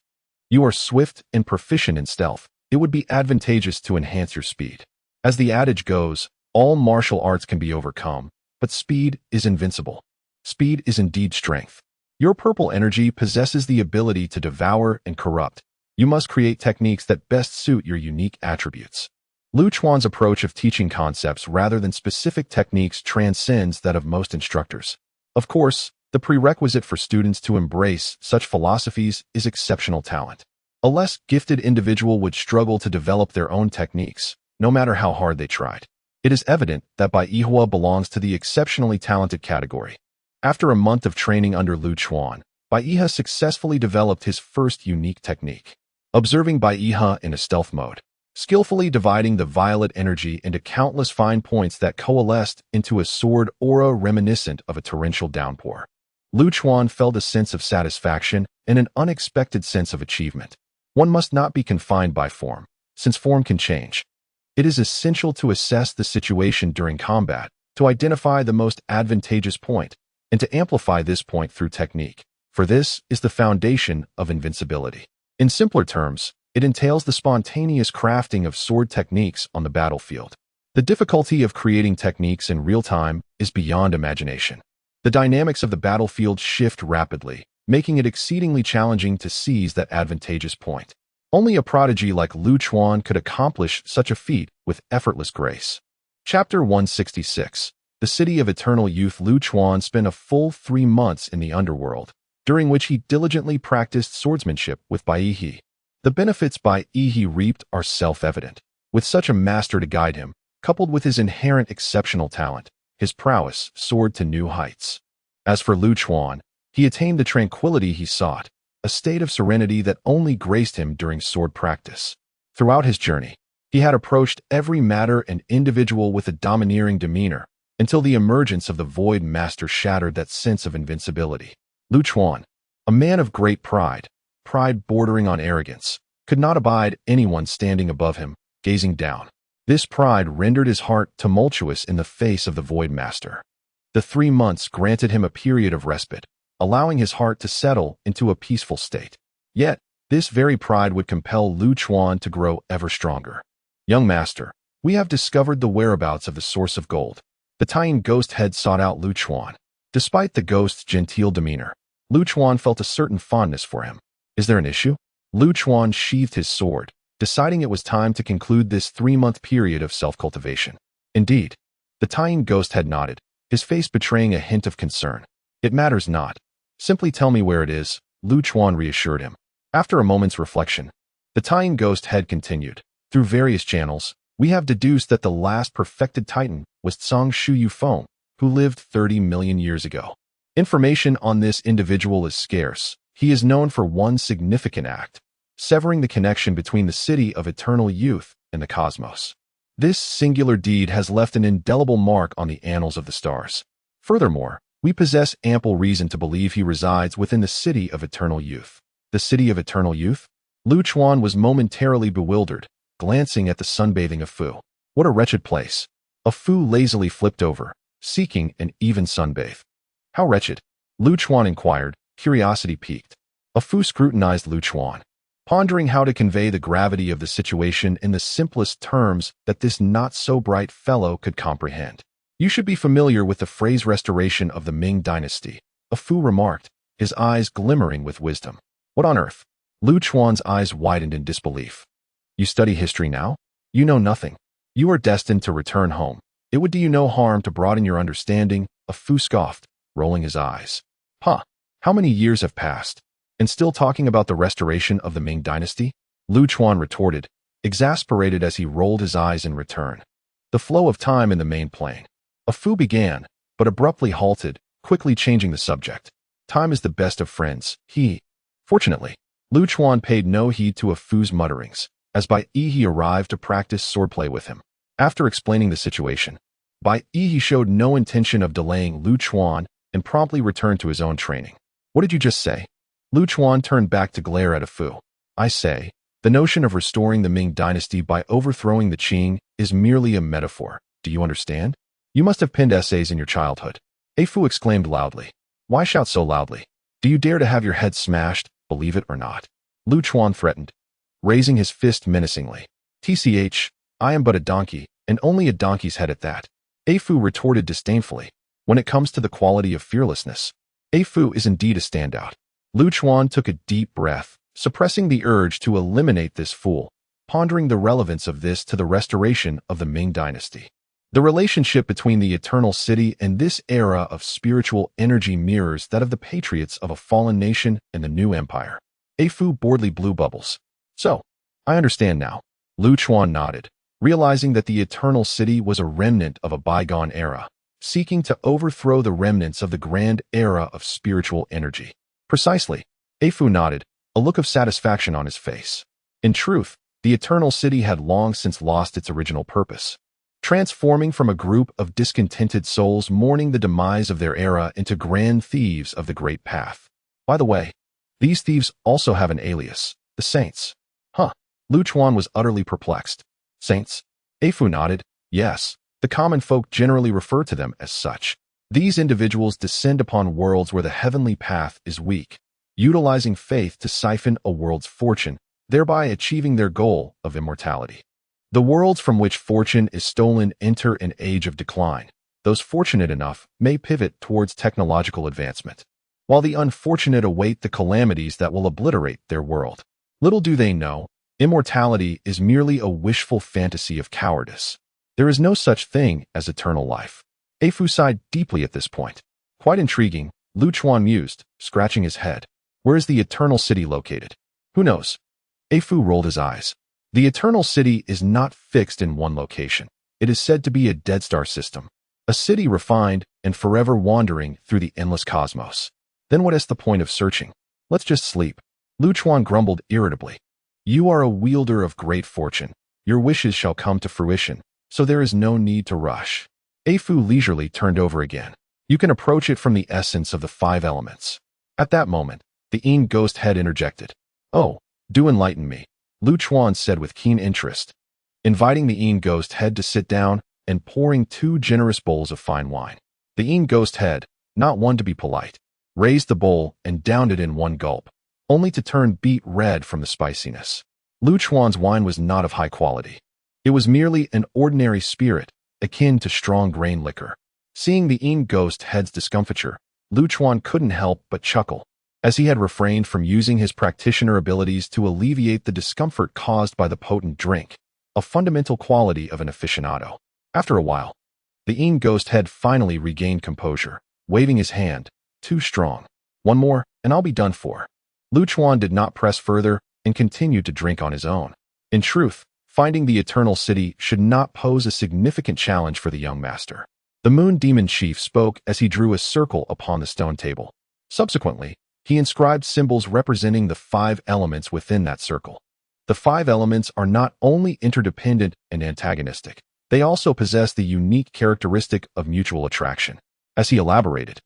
Speaker 1: You are swift and proficient in stealth. It would be advantageous to enhance your speed. As the adage goes, all martial arts can be overcome, but speed is invincible. Speed is indeed strength. Your purple energy possesses the ability to devour and corrupt. You must create techniques that best suit your unique attributes. Lu Chuan's approach of teaching concepts rather than specific techniques transcends that of most instructors. Of course, the prerequisite for students to embrace such philosophies is exceptional talent. A less gifted individual would struggle to develop their own techniques, no matter how hard they tried. It is evident that Bai Yihua belongs to the exceptionally talented category. After a month of training under Lu Chuan, Bai Yihua successfully developed his first unique technique. Observing Bai Yihua in a stealth mode, skillfully dividing the violet energy into countless fine points that coalesced into a sword aura reminiscent of a torrential downpour, Lu Chuan felt a sense of satisfaction and an unexpected sense of achievement. One must not be confined by form, since form can change. It is essential to assess the situation during combat, to identify the most advantageous point, and to amplify this point through technique, for this is the foundation of invincibility. In simpler terms, it entails the spontaneous crafting of sword techniques on the battlefield. The difficulty of creating techniques in real time is beyond imagination. The dynamics of the battlefield shift rapidly, making it exceedingly challenging to seize that advantageous point. Only a prodigy like Lu Chuan could accomplish such a feat with effortless grace. Chapter 166. The City of Eternal Youth. Lu Chuan spent a full 3 months in the underworld, during which he diligently practiced swordsmanship with Bai Yi. The benefits Bai Yi reaped are self-evident. With such a master to guide him, coupled with his inherent exceptional talent, his prowess soared to new heights. As for Lu Chuan, he attained the tranquility he sought, a state of serenity that only graced him during sword practice. Throughout his journey, he had approached every matter and individual with a domineering demeanor, until the emergence of the Void Master shattered that sense of invincibility. Lu Chuan, a man of great pride bordering on arrogance, could not abide anyone standing above him, gazing down. This pride rendered his heart tumultuous in the face of the Void Master. The 3 months granted him a period of respite, allowing his heart to settle into a peaceful state. Yet, this very pride would compel Lu Chuan to grow ever stronger. Young master, we have discovered the whereabouts of the source of gold. The Taiyin ghost head sought out Lu Chuan. Despite the ghost's genteel demeanor, Lu Chuan felt a certain fondness for him. Is there an issue? Lu Chuan sheathed his sword, deciding it was time to conclude this 3-month period of self-cultivation. Indeed, the Taiyin ghost head nodded, his face betraying a hint of concern. It matters not. Simply tell me where it is, Lu Chuan reassured him. After a moment's reflection, the Taiyin ghost head continued. Through various channels, we have deduced that the last perfected Titan was Tsang Shu Yufeng, who lived 30 million years ago. Information on this individual is scarce. He is known for one significant act, severing the connection between the City of Eternal Youth and the cosmos. This singular deed has left an indelible mark on the annals of the stars. Furthermore, we possess ample reason to believe he resides within the City of Eternal Youth. The City of Eternal Youth? Lu Chuan was momentarily bewildered, glancing at the sunbathing of Fu. What a wretched place. A Fu lazily flipped over, seeking an even sunbathe. How wretched? Lu Chuan inquired, curiosity piqued. A Fu scrutinized Lu Chuan, pondering how to convey the gravity of the situation in the simplest terms that this not-so-bright fellow could comprehend. You should be familiar with the phrase restoration of the Ming dynasty, a Fu remarked, his eyes glimmering with wisdom. What on earth? Lu Chuan's eyes widened in disbelief. You study history now? You know nothing. You are destined to return home. It would do you no harm to broaden your understanding, a Fu scoffed, rolling his eyes. Huh, how many years have passed? And still talking about the restoration of the Ming dynasty? Lu Chuan retorted, exasperated as he rolled his eyes in return. The flow of time in the main plane. A Fu began, but abruptly halted, quickly changing the subject. Time is the best of friends, Fortunately, Lu Chuan paid no heed to a Fu's mutterings, as Bai Yi arrived to practice swordplay with him. After explaining the situation, Bai Yi showed no intention of delaying Lu Chuan and promptly returned to his own training. What did you just say? Lu Chuan turned back to glare at a Fu. I say, the notion of restoring the Ming dynasty by overthrowing the Qing is merely a metaphor. Do you understand? You must have penned essays in your childhood. A Fu exclaimed loudly. Why shout so loudly? Do you dare to have your head smashed, believe it or not? Lu Chuan threatened, raising his fist menacingly. TCH, I am but a donkey, and only a donkey's head at that. A Fu retorted disdainfully. When it comes to the quality of fearlessness, A Fu is indeed a standout. Lu Chuan took a deep breath, suppressing the urge to eliminate this fool, pondering the relevance of this to the restoration of the Ming dynasty. The relationship between the Eternal City and this era of spiritual energy mirrors that of the patriots of a fallen nation and the new empire. A Fu boredly blew bubbles. So, I understand now. Lu Chuan nodded, realizing that the Eternal City was a remnant of a bygone era, seeking to overthrow the remnants of the grand era of spiritual energy. Precisely. A Fu nodded, a look of satisfaction on his face. In truth, the Eternal City had long since lost its original purpose, transforming from a group of discontented souls mourning the demise of their era into grand thieves of the Great Path. By the way, these thieves also have an alias, the Saints. Huh. Lu Chuan was utterly perplexed. Saints? A Fu nodded. Yes, the common folk generally refer to them as such. These individuals descend upon worlds where the heavenly path is weak, utilizing faith to siphon a world's fortune, thereby achieving their goal of immortality. The worlds from which fortune is stolen enter an age of decline. Those fortunate enough may pivot towards technological advancement, while the unfortunate await the calamities that will obliterate their world. Little do they know, immortality is merely a wishful fantasy of cowardice. There is no such thing as eternal life. A Fu sighed deeply at this point. Quite intriguing, Lu Chuan mused, scratching his head. Where is the Eternal City located? Who knows? A Fu rolled his eyes. The Eternal City is not fixed in one location. It is said to be a dead star system, a city refined and forever wandering through the endless cosmos. Then what is the point of searching? Let's just sleep. Lu Chuan grumbled irritably. You are a wielder of great fortune. Your wishes shall come to fruition, so there is no need to rush. A Fu leisurely turned over again. You can approach it from the essence of the 5 elements. At that moment, the Yin ghost head interjected. Oh, do enlighten me, Lu Chuan said with keen interest, inviting the Yin ghost head to sit down and pouring 2 generous bowls of fine wine. The Yin ghost head, not one to be polite, raised the bowl and downed it in one gulp, only to turn beet red from the spiciness. Lu Chuan's wine was not of high quality. It was merely an ordinary spirit, akin to strong grain liquor. Seeing the Yin ghost head's discomfiture, Lu Chuan couldn't help but chuckle, as he had refrained from using his practitioner abilities to alleviate the discomfort caused by the potent drink, a fundamental quality of an aficionado. After a while, the Yin ghost head finally regained composure, waving his hand. Too strong. One more, and I'll be done for. Lu Chuan did not press further and continued to drink on his own. In truth, finding the Eternal City should not pose a significant challenge for the young master. The Moon Demon Chief spoke as he drew a circle upon the stone table. Subsequently, he inscribed symbols representing the 5 elements within that circle. The 5 elements are not only interdependent and antagonistic, they also possess the unique characteristic of mutual attraction. As he elaborated,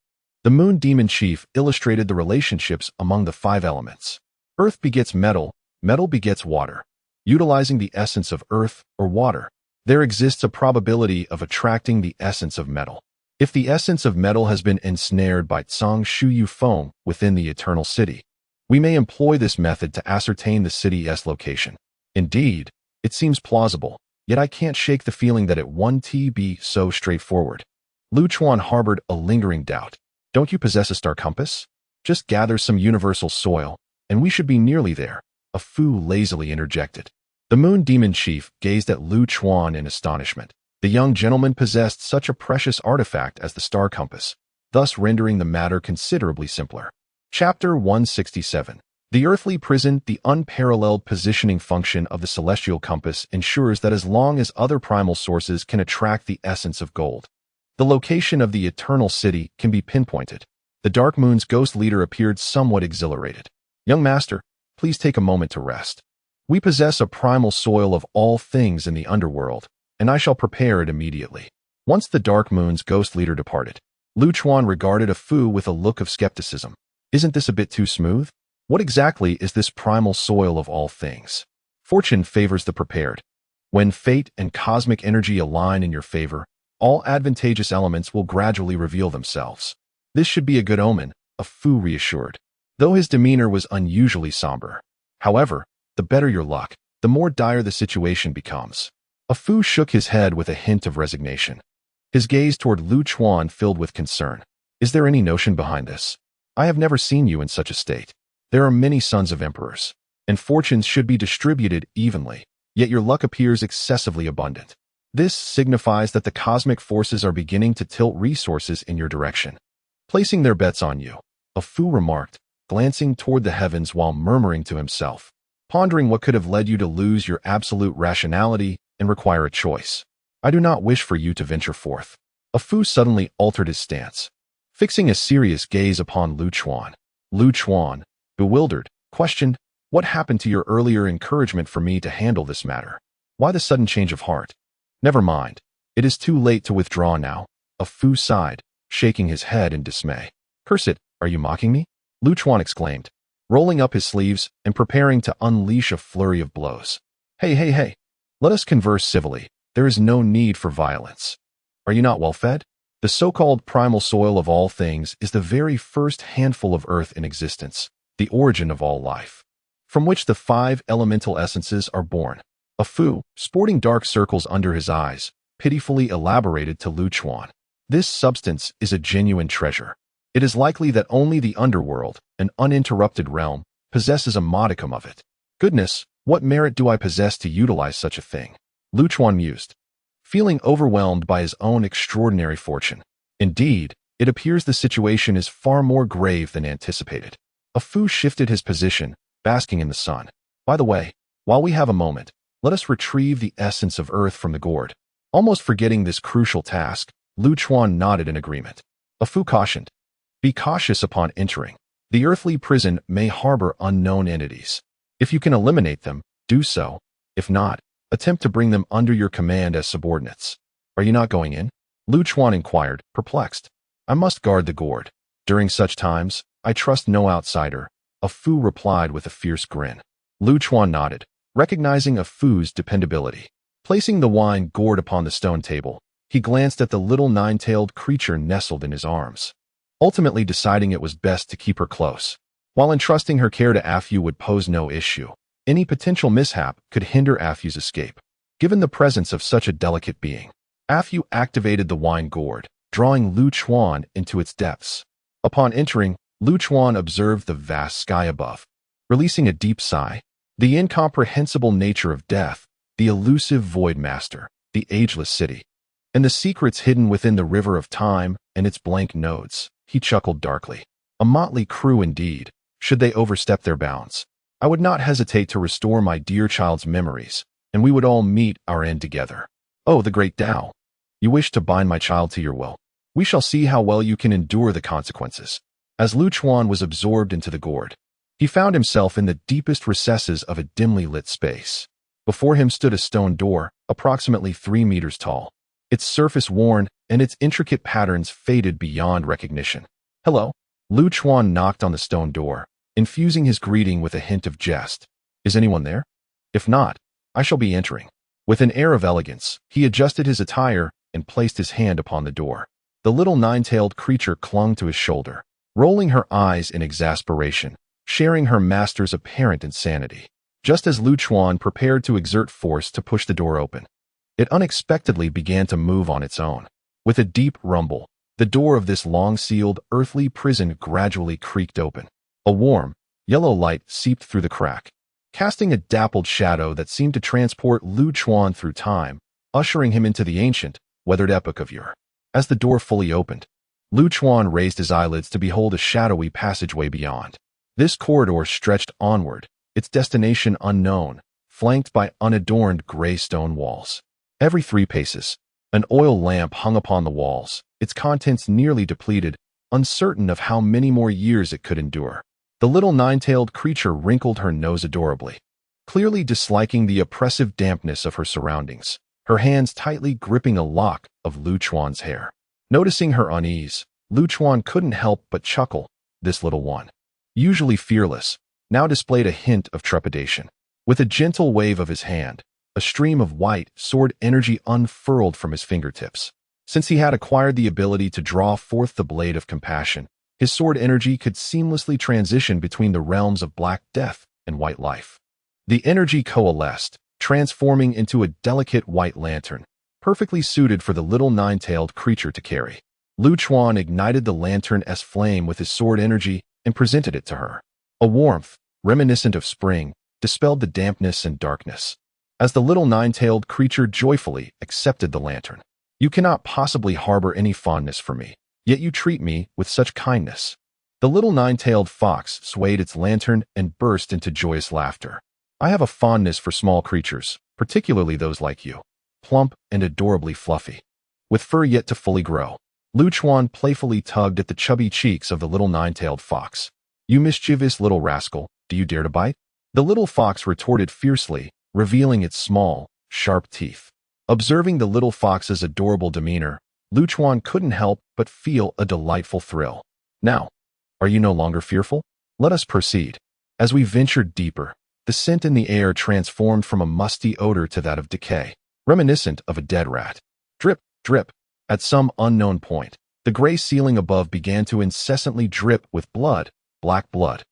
Speaker 1: the Moon Demon Chief illustrated the relationships among the 5 elements. Earth begets metal, Metal begets water. Utilizing the essence of earth or water, there exists a probability of attracting the essence of metal. If the essence of metal has been ensnared by Tsang Shuyu foam within the eternal city, we may employ this method to ascertain the city's location. Indeed, it seems plausible, yet I can't shake the feeling that it won't be so straightforward. Lu Chuan harbored a lingering doubt. Don't you possess a star compass? Just gather some universal soil, and we should be nearly there, a Fu lazily interjected. The Moon Demon Chief gazed at Lu Chuan in astonishment. The young gentleman possessed such a precious artifact as the star compass, thus rendering the matter considerably simpler. Chapter 167. The earthly prison. The unparalleled positioning function of the celestial compass ensures that as long as other primal sources can attract the essence of gold, the location of the eternal city can be pinpointed. The Dark Moon's ghost leader appeared somewhat exhilarated. Young master, please take a moment to rest. We possess a primal soil of all things in the underworld, and I shall prepare it immediately. Once the Dark Moon's ghost leader departed, Lu Chuan regarded a Fu with a look of skepticism. Isn't this a bit too smooth? What exactly is this primal soil of all things? Fortune favors the prepared. When fate and cosmic energy align in your favor, all advantageous elements will gradually reveal themselves. This should be a good omen, a Fu reassured, though his demeanor was unusually somber. However, the better your luck, the more dire the situation becomes. A Fu shook his head with a hint of resignation. His gaze toward Lu Chuan filled with concern. Is there any notion behind this? I have never seen you in such a state. There are many sons of emperors, and fortunes should be distributed evenly, yet your luck appears excessively abundant. This signifies that the cosmic forces are beginning to tilt resources in your direction, placing their bets on you, a Fu remarked, glancing toward the heavens while murmuring to himself, pondering what could have led you to lose your absolute rationality and require a choice. I do not wish for you to venture forth. A Fu suddenly altered his stance, fixing a serious gaze upon Lu Chuan. Lu Chuan, bewildered, questioned, what happened to your earlier encouragement for me to handle this matter? Why the sudden change of heart? Never mind. It is too late to withdraw now. A Fu sighed, shaking his head in dismay. Curse it, are you mocking me? Lu Chuan exclaimed, rolling up his sleeves and preparing to unleash a flurry of blows. Hey. Let us converse civilly. There is no need for violence. Are you not well fed? The so-called primal soil of all things is the very first handful of earth in existence, the origin of all life, from which the 5 elemental essences are born. A Fu, sporting dark circles under his eyes, pitifully elaborated to Lu Chuan. This substance is a genuine treasure. It is likely that only the underworld, an uninterrupted realm, possesses a modicum of it. Goodness, what merit do I possess to utilize such a thing? Lu Chuan mused, feeling overwhelmed by his own extraordinary fortune. Indeed, it appears the situation is far more grave than anticipated. A Fu shifted his position, basking in the sun. By the way, while we have a moment, let us retrieve the essence of earth from the gourd. Almost forgetting this crucial task, Lu Chuan nodded in agreement. A Fu cautioned, be cautious upon entering. The earthly prison may harbor unknown entities. If you can eliminate them, do so. If not, attempt to bring them under your command as subordinates. Are you not going in? Lu Chuan inquired, perplexed. I must guard the gourd. During such times, I trust no outsider. A Fu replied with a fierce grin. Lu Chuan nodded, recognizing a Fu's dependability. Placing the wine gourd upon the stone table, he glanced at the little 9-tailed creature nestled in his arms, ultimately deciding it was best to keep her close. While entrusting her care to Afu would pose no issue, any potential mishap could hinder Afu's escape. Given the presence of such a delicate being, Afu activated the wine gourd, drawing Lu Chuan into its depths. Upon entering, Lu Chuan observed the vast sky above. Releasing a deep sigh, the incomprehensible nature of death, the elusive void master, the ageless city, and the secrets hidden within the river of time and its blank nodes, he chuckled darkly. A motley crew indeed. Should they overstep their bounds, I would not hesitate to restore my dear child's memories, and we would all meet our end together. Oh, the great Tao! You wish to bind my child to your will. We shall see how well you can endure the consequences. As Lu Chuan was absorbed into the gourd, he found himself in the deepest recesses of a dimly lit space. Before him stood a stone door, approximately 3 meters tall, its surface worn and its intricate patterns faded beyond recognition. Hello? Lu Chuan knocked on the stone door, infusing his greeting with a hint of jest. Is anyone there? If not, I shall be entering. With an air of elegance, he adjusted his attire and placed his hand upon the door. The little nine-tailed creature clung to his shoulder, rolling her eyes in exasperation, sharing her master's apparent insanity. Just as Lu Chuan prepared to exert force to push the door open, it unexpectedly began to move on its own. With a deep rumble, the door of this long-sealed, earthly prison gradually creaked open. A warm, yellow light seeped through the crack, casting a dappled shadow that seemed to transport Lu Chuan through time, ushering him into the ancient, weathered epoch of yore. As the door fully opened, Lu Chuan raised his eyelids to behold a shadowy passageway beyond. This corridor stretched onward, its destination unknown, flanked by unadorned gray stone walls. Every 3 paces, an oil lamp hung upon the walls, its contents nearly depleted, uncertain of how many more years it could endure. The little nine-tailed creature wrinkled her nose adorably, clearly disliking the oppressive dampness of her surroundings, her hands tightly gripping a lock of Lu Chuan's hair. Noticing her unease, Lu Chuan couldn't help but chuckle. This little one, usually fearless, now displayed a hint of trepidation. With a gentle wave of his hand, a stream of white sword energy unfurled from his fingertips. Since he had acquired the ability to draw forth the blade of compassion, his sword energy could seamlessly transition between the realms of black death and white life. The energy coalesced, transforming into a delicate white lantern, perfectly suited for the little nine-tailed creature to carry. Lu Chuan ignited the lantern as flame with his sword energy and presented it to her. A warmth, reminiscent of spring, dispelled the dampness and darkness. As the little nine-tailed creature joyfully accepted the lantern, "You cannot possibly harbor any fondness for me, yet you treat me with such kindness." The little nine-tailed fox swayed its lantern and burst into joyous laughter. "I have a fondness for small creatures, particularly those like you, plump and adorably fluffy, with fur yet to fully grow." Lu Chuan playfully tugged at the chubby cheeks of the little nine-tailed fox. "You mischievous little rascal, do you dare to bite?" The little fox retorted fiercely, revealing its small, sharp teeth. Observing the little fox's adorable demeanor, Lu Chuan couldn't help but feel a delightful thrill. "Now, are you no longer fearful? Let us proceed." As we ventured deeper, the scent in the air transformed from a musty odor to that of decay, reminiscent of a dead rat. Drip, drip. At some unknown point, the gray ceiling above began to incessantly drip with blood, black blood.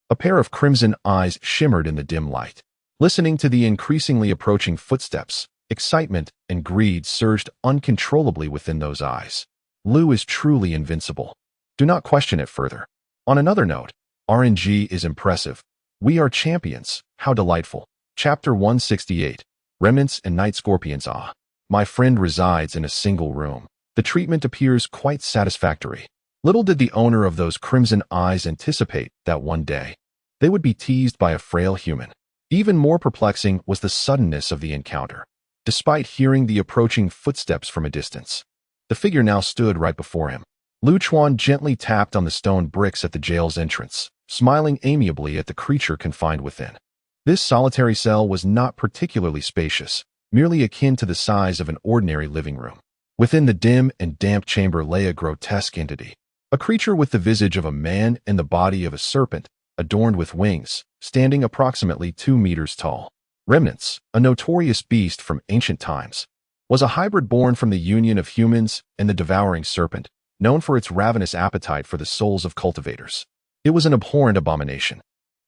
Speaker 1: A pair of crimson eyes shimmered in the dim light. Listening to the increasingly approaching footsteps, excitement and greed surged uncontrollably within those eyes. Lu is truly invincible. Do not question it further. On another note, RNG is impressive. We are champions. How delightful. Chapter 168. Remnants and Night Scorpions. Ah, my friend resides in a single room. The treatment appears quite satisfactory. Little did the owner of those crimson eyes anticipate that one day they would be teased by a frail human. Even more perplexing was the suddenness of the encounter. Despite hearing the approaching footsteps from a distance, the figure now stood right before him. Lu Chuan gently tapped on the stone bricks at the jail's entrance, smiling amiably at the creature confined within. This solitary cell was not particularly spacious, merely akin to the size of an ordinary living room. Within the dim and damp chamber lay a grotesque entity, a creature with the visage of a man and the body of a serpent, adorned with wings, standing approximately 2 meters tall. Remnants, a notorious beast from ancient times, was a hybrid born from the union of humans and the devouring serpent, known for its ravenous appetite for the souls of cultivators. It was an abhorrent abomination.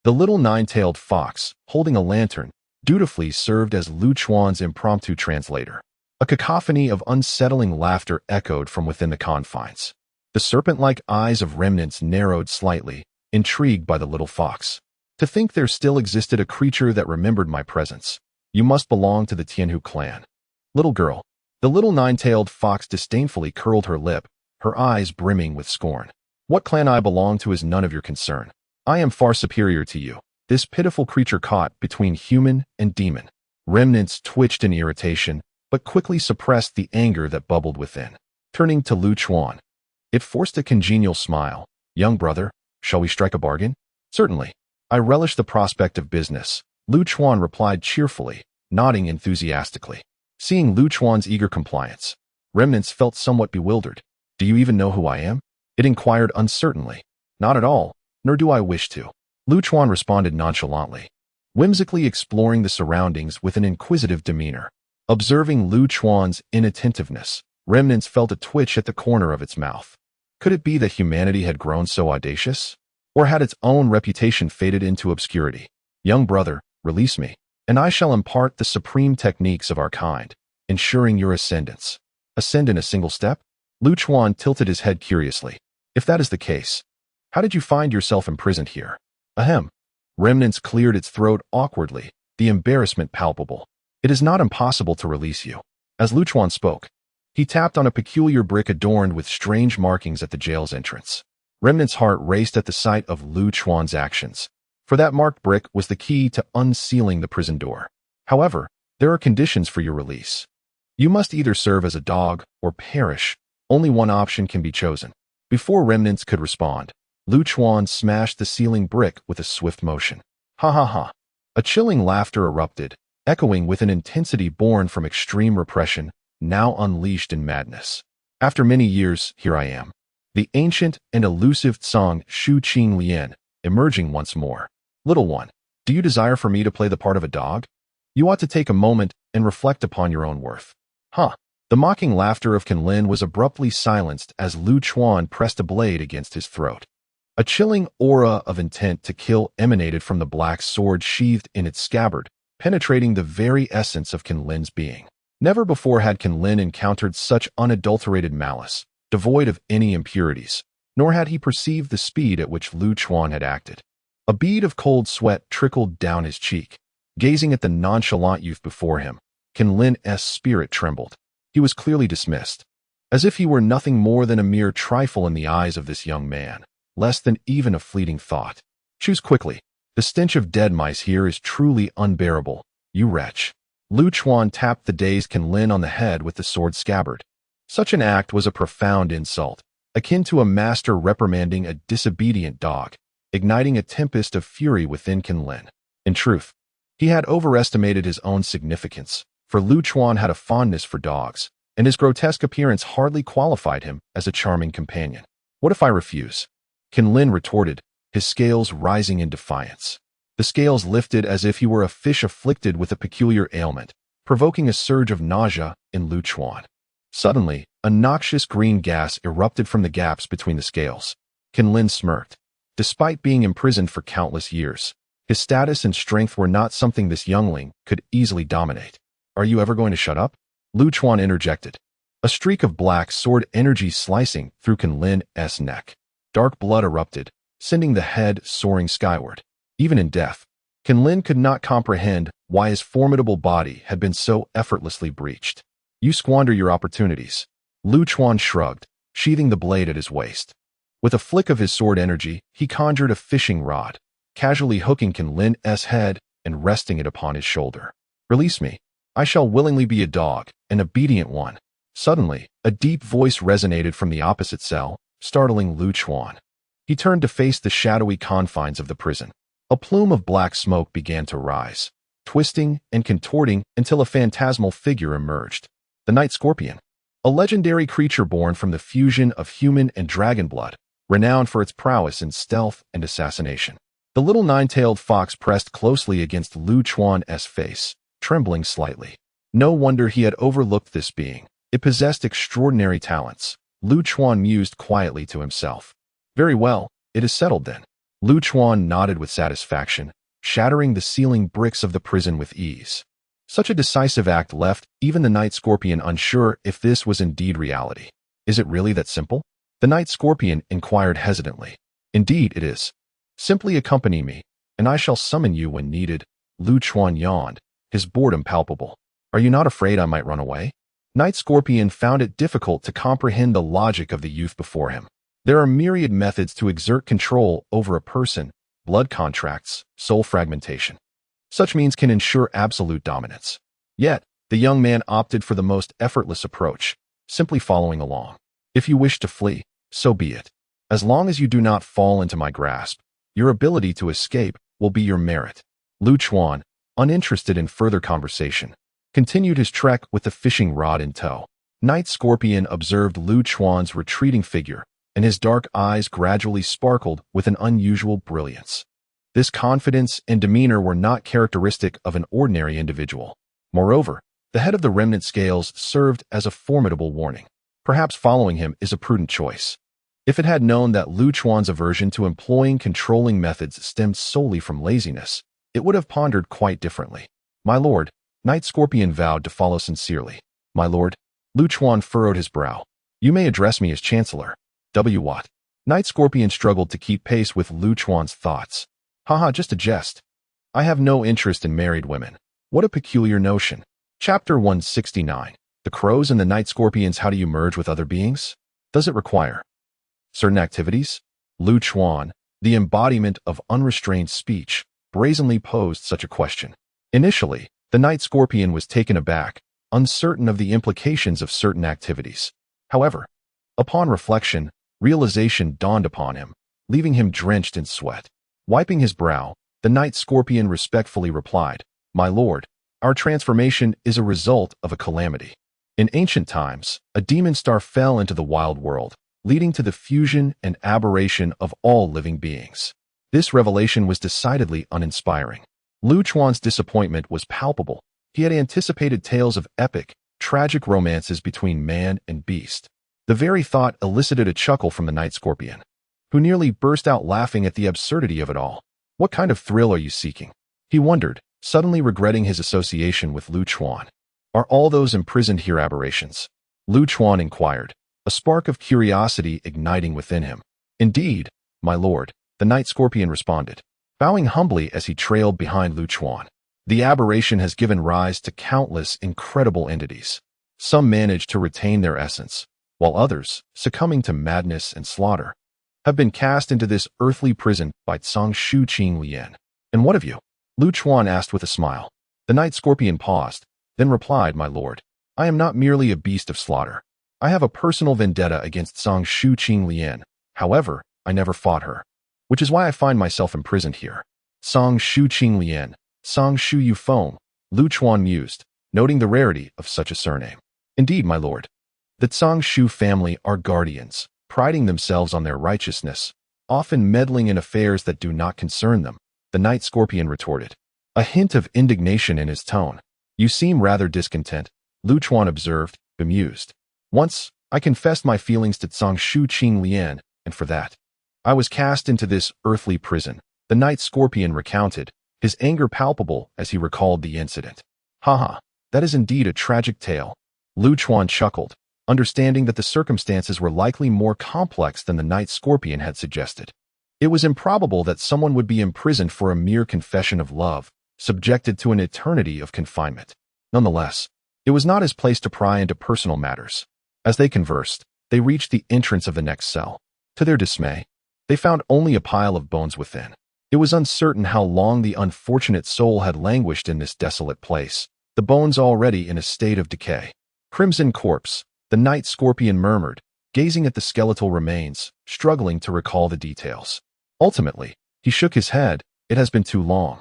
Speaker 1: The little nine-tailed fox, holding a lantern, dutifully served as Lu Chuan's impromptu translator. A cacophony of unsettling laughter echoed from within the confines. The serpent-like eyes of Remnants narrowed slightly, intrigued by the little fox. "To think there still existed a creature that remembered my presence. You must belong to the Tianhu clan." "Little girl." The little nine-tailed fox disdainfully curled her lip, her eyes brimming with scorn. "What clan I belong to is none of your concern. I am far superior to you." This pitiful creature caught between human and demon. Remnants twitched in irritation, but quickly suppressed the anger that bubbled within. Turning to Lu Chuan, it forced a congenial smile. "Young brother, shall we strike a bargain?" "Certainly. I relish the prospect of business," Lu Chuan replied cheerfully, nodding enthusiastically. Seeing Lu Chuan's eager compliance, Remnants felt somewhat bewildered. "Do you even know who I am?" it inquired uncertainly. "Not at all, nor do I wish to," Lu Chuan responded nonchalantly. whimsically exploring the surroundings with an inquisitive demeanor. Observing Lu Chuan's inattentiveness, Remnants felt a twitch at the corner of its mouth. Could it be that humanity had grown so audacious? Or had its own reputation faded into obscurity? Young brother, release me, and I shall impart the supreme techniques of our kind, ensuring your ascendance. Ascend in a single step? Lu Chuan tilted his head curiously. If that is the case, how did you find yourself imprisoned here? Ahem. Remnants cleared its throat awkwardly, the embarrassment palpable. It is not impossible to release you. As Lu Chuan spoke, he tapped on a peculiar brick adorned with strange markings at the jail's entrance. Remnant's heart raced at the sight of Lu Chuan's actions, for that marked brick was the key to unsealing the prison door. However, there are conditions for your release. You must either serve as a dog or perish. Only one option can be chosen. Before Remnants could respond, Lu Chuan smashed the sealing brick with a swift motion. Ha ha ha. A chilling laughter erupted, echoing with an intensity born from extreme repression, now unleashed in madness. After many years, here I am. The ancient and elusive Tsang Shu Qing Lian, emerging once more. Little one, do you desire for me to play the part of a dog? You ought to take a moment and reflect upon your own worth. Huh. The mocking laughter of Kan Lin was abruptly silenced as Lu Chuan pressed a blade against his throat. A chilling aura of intent to kill emanated from the black sword sheathed in its scabbard, penetrating the very essence of Kan Lin's being. Never before had Kan Lin encountered such unadulterated malice, devoid of any impurities, nor had he perceived the speed at which Lu Chuan had acted. A bead of cold sweat trickled down his cheek. Gazing at the nonchalant youth before him, Kan Lin's spirit trembled. He was clearly dismissed, as if he were nothing more than a mere trifle in the eyes of this young man, less than even a fleeting thought. Choose quickly. The stench of dead mice here is truly unbearable, you wretch. Lu Chuan tapped the dazed Kan Lin on the head with the sword scabbard. Such an act was a profound insult, akin to a master reprimanding a disobedient dog, igniting a tempest of fury within Kan Lin. In truth, he had overestimated his own significance, for Lu Chuan had a fondness for dogs, and his grotesque appearance hardly qualified him as a charming companion. What if I refuse? Kan Lin retorted, his scales rising in defiance. The scales lifted as if he were a fish afflicted with a peculiar ailment, provoking a surge of nausea in Lu Chuan. Suddenly, a noxious green gas erupted from the gaps between the scales. Kan Lin smirked. Despite being imprisoned for countless years, his status and strength were not something this youngling could easily dominate. Are you ever going to shut up? Lu Chuan interjected. A streak of black sword energy slicing through Kan Lin's neck. Dark blood erupted, sending the head soaring skyward. Even in death, Kan Lin could not comprehend why his formidable body had been so effortlessly breached. You squander your opportunities. Lu Chuan shrugged, sheathing the blade at his waist. With a flick of his sword energy, he conjured a fishing rod, casually hooking Kan Lin's head and resting it upon his shoulder. Release me. I shall willingly be a dog, an obedient one. Suddenly, a deep voice resonated from the opposite cell, startling Lu Chuan. He turned to face the shadowy confines of the prison. A plume of black smoke began to rise, twisting and contorting until a phantasmal figure emerged. The Night Scorpion, a legendary creature born from the fusion of human and dragon blood, renowned for its prowess in stealth and assassination. The little nine-tailed fox pressed closely against Lu Chuan's face, trembling slightly. No wonder he had overlooked this being. It possessed extraordinary talents. Lu Chuan mused quietly to himself. Very well, it is settled then. Lu Chuan nodded with satisfaction, shattering the ceiling bricks of the prison with ease. Such a decisive act left even the Night Scorpion unsure if this was indeed reality. Is it really that simple? The Night Scorpion inquired hesitantly. Indeed it is. Simply accompany me, and I shall summon you when needed. Lu Chuan yawned, his boredom palpable. Are you not afraid I might run away? Night Scorpion found it difficult to comprehend the logic of the youth before him. There are myriad methods to exert control over a person: blood contracts, soul fragmentation. Such means can ensure absolute dominance. Yet, the young man opted for the most effortless approach, simply following along. If you wish to flee, so be it. As long as you do not fall into my grasp, your ability to escape will be your merit. Lu Chuan, uninterested in further conversation, continued his trek with the fishing rod in tow. Night Scorpion observed Lu Chuan's retreating figure, and his dark eyes gradually sparkled with an unusual brilliance. This confidence and demeanor were not characteristic of an ordinary individual. Moreover, the head of the remnant scales served as a formidable warning. Perhaps following him is a prudent choice. If it had known that Lu Chuan's aversion to employing controlling methods stemmed solely from laziness, it would have pondered quite differently. My lord, Knight Scorpion vowed to follow sincerely. My lord, Lu Chuan furrowed his brow. You may address me as Chancellor. W. What? Knight Scorpion struggled to keep pace with Lu Chuan's thoughts. Haha, just a jest. I have no interest in married women. What a peculiar notion. Chapter 169. The Crows and the Night Scorpions. How do you merge with other beings? Does it require certain activities? Lu Chuan, the embodiment of unrestrained speech, brazenly posed such a question. Initially, the Night Scorpion was taken aback, uncertain of the implications of certain activities. However, upon reflection, realization dawned upon him, leaving him drenched in sweat. Wiping his brow, the Night Scorpion respectfully replied, My lord, our transformation is a result of a calamity. In ancient times, a demon star fell into the wild world, leading to the fusion and aberration of all living beings. This revelation was decidedly uninspiring. Lu Chuan's disappointment was palpable. He had anticipated tales of epic, tragic romances between man and beast. The very thought elicited a chuckle from the Night Scorpion, who nearly burst out laughing at the absurdity of it all. What kind of thrill are you seeking? He wondered, suddenly regretting his association with Lu Chuan. Are all those imprisoned here aberrations? Lu Chuan inquired, a spark of curiosity igniting within him. Indeed, my lord, the Night Scorpion responded, bowing humbly as he trailed behind Lu Chuan. The aberration has given rise to countless incredible entities. Some manage to retain their essence, while others, succumbing to madness and slaughter, have been cast into this earthly prison by Tsang Shu Qing Lian. And what of you? Lu Chuan asked with a smile. The Night Scorpion paused, then replied, My lord, I am not merely a beast of slaughter. I have a personal vendetta against Tsang Shu Qing Lian. However, I never fought her, which is why I find myself imprisoned here. Tsang Shu Qing Lian, Tsang Shu Yu Feng, Lu Chuan mused, noting the rarity of such a surname. Indeed, my lord. The Tsang Shu family are guardians, priding themselves on their righteousness, often meddling in affairs that do not concern them, the Night Scorpion retorted, a hint of indignation in his tone. You seem rather discontent, Lu Chuan observed, bemused. Once, I confessed my feelings to Tsang Shu Qing Lian, and for that, I was cast into this earthly prison, the Night Scorpion recounted, his anger palpable as he recalled the incident. Haha, that is indeed a tragic tale. Lu Chuan chuckled, understanding that the circumstances were likely more complex than the Night Scorpion had suggested. It was improbable that someone would be imprisoned for a mere confession of love, subjected to an eternity of confinement. Nonetheless, it was not his place to pry into personal matters. As they conversed, they reached the entrance of the next cell. To their dismay, they found only a pile of bones within. It was uncertain how long the unfortunate soul had languished in this desolate place, the bones already in a state of decay. Crimson corpse, the Night Scorpion murmured, gazing at the skeletal remains, struggling to recall the details. Ultimately, he shook his head. It has been too long.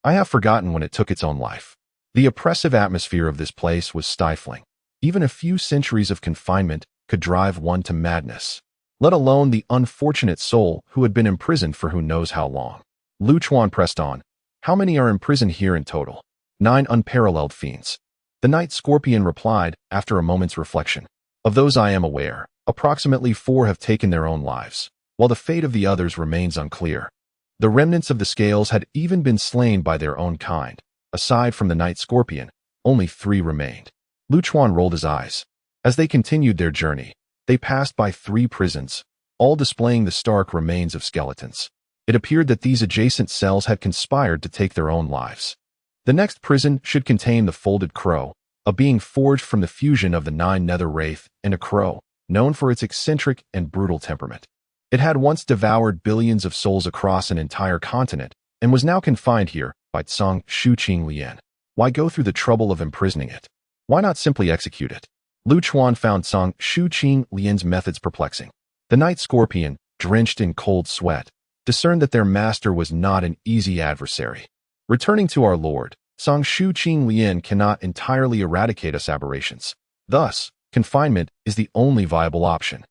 Speaker 1: I have forgotten when it took its own life. The oppressive atmosphere of this place was stifling. Even a few centuries of confinement could drive one to madness, let alone the unfortunate soul who had been imprisoned for who knows how long. Lu Chuan pressed on. How many are imprisoned here in total? 9 unparalleled fiends. The Night Scorpion replied after a moment's reflection. Of those I am aware, approximately 4 have taken their own lives, while the fate of the others remains unclear. The remnants of the scales had even been slain by their own kind. Aside from the Night Scorpion, only 3 remained. Lu Chuan rolled his eyes. As they continued their journey, they passed by 3 prisons, all displaying the stark remains of skeletons. It appeared that these adjacent cells had conspired to take their own lives. The next prison should contain the Folded Crow, a being forged from the fusion of the 9 nether wraith and a crow, known for its eccentric and brutal temperament. It had once devoured billions of souls across an entire continent, and was now confined here by Tsang Shu Qing Lian. Why go through the trouble of imprisoning it? Why not simply execute it? Lu Chuan found Tsang Shu Qing Lian's methods perplexing. The Night Scorpion, drenched in cold sweat, discerned that their master was not an easy adversary. Returning to our lord, Tsang Shu Qing Lian cannot entirely eradicate us aberrations. Thus, confinement is the only viable option.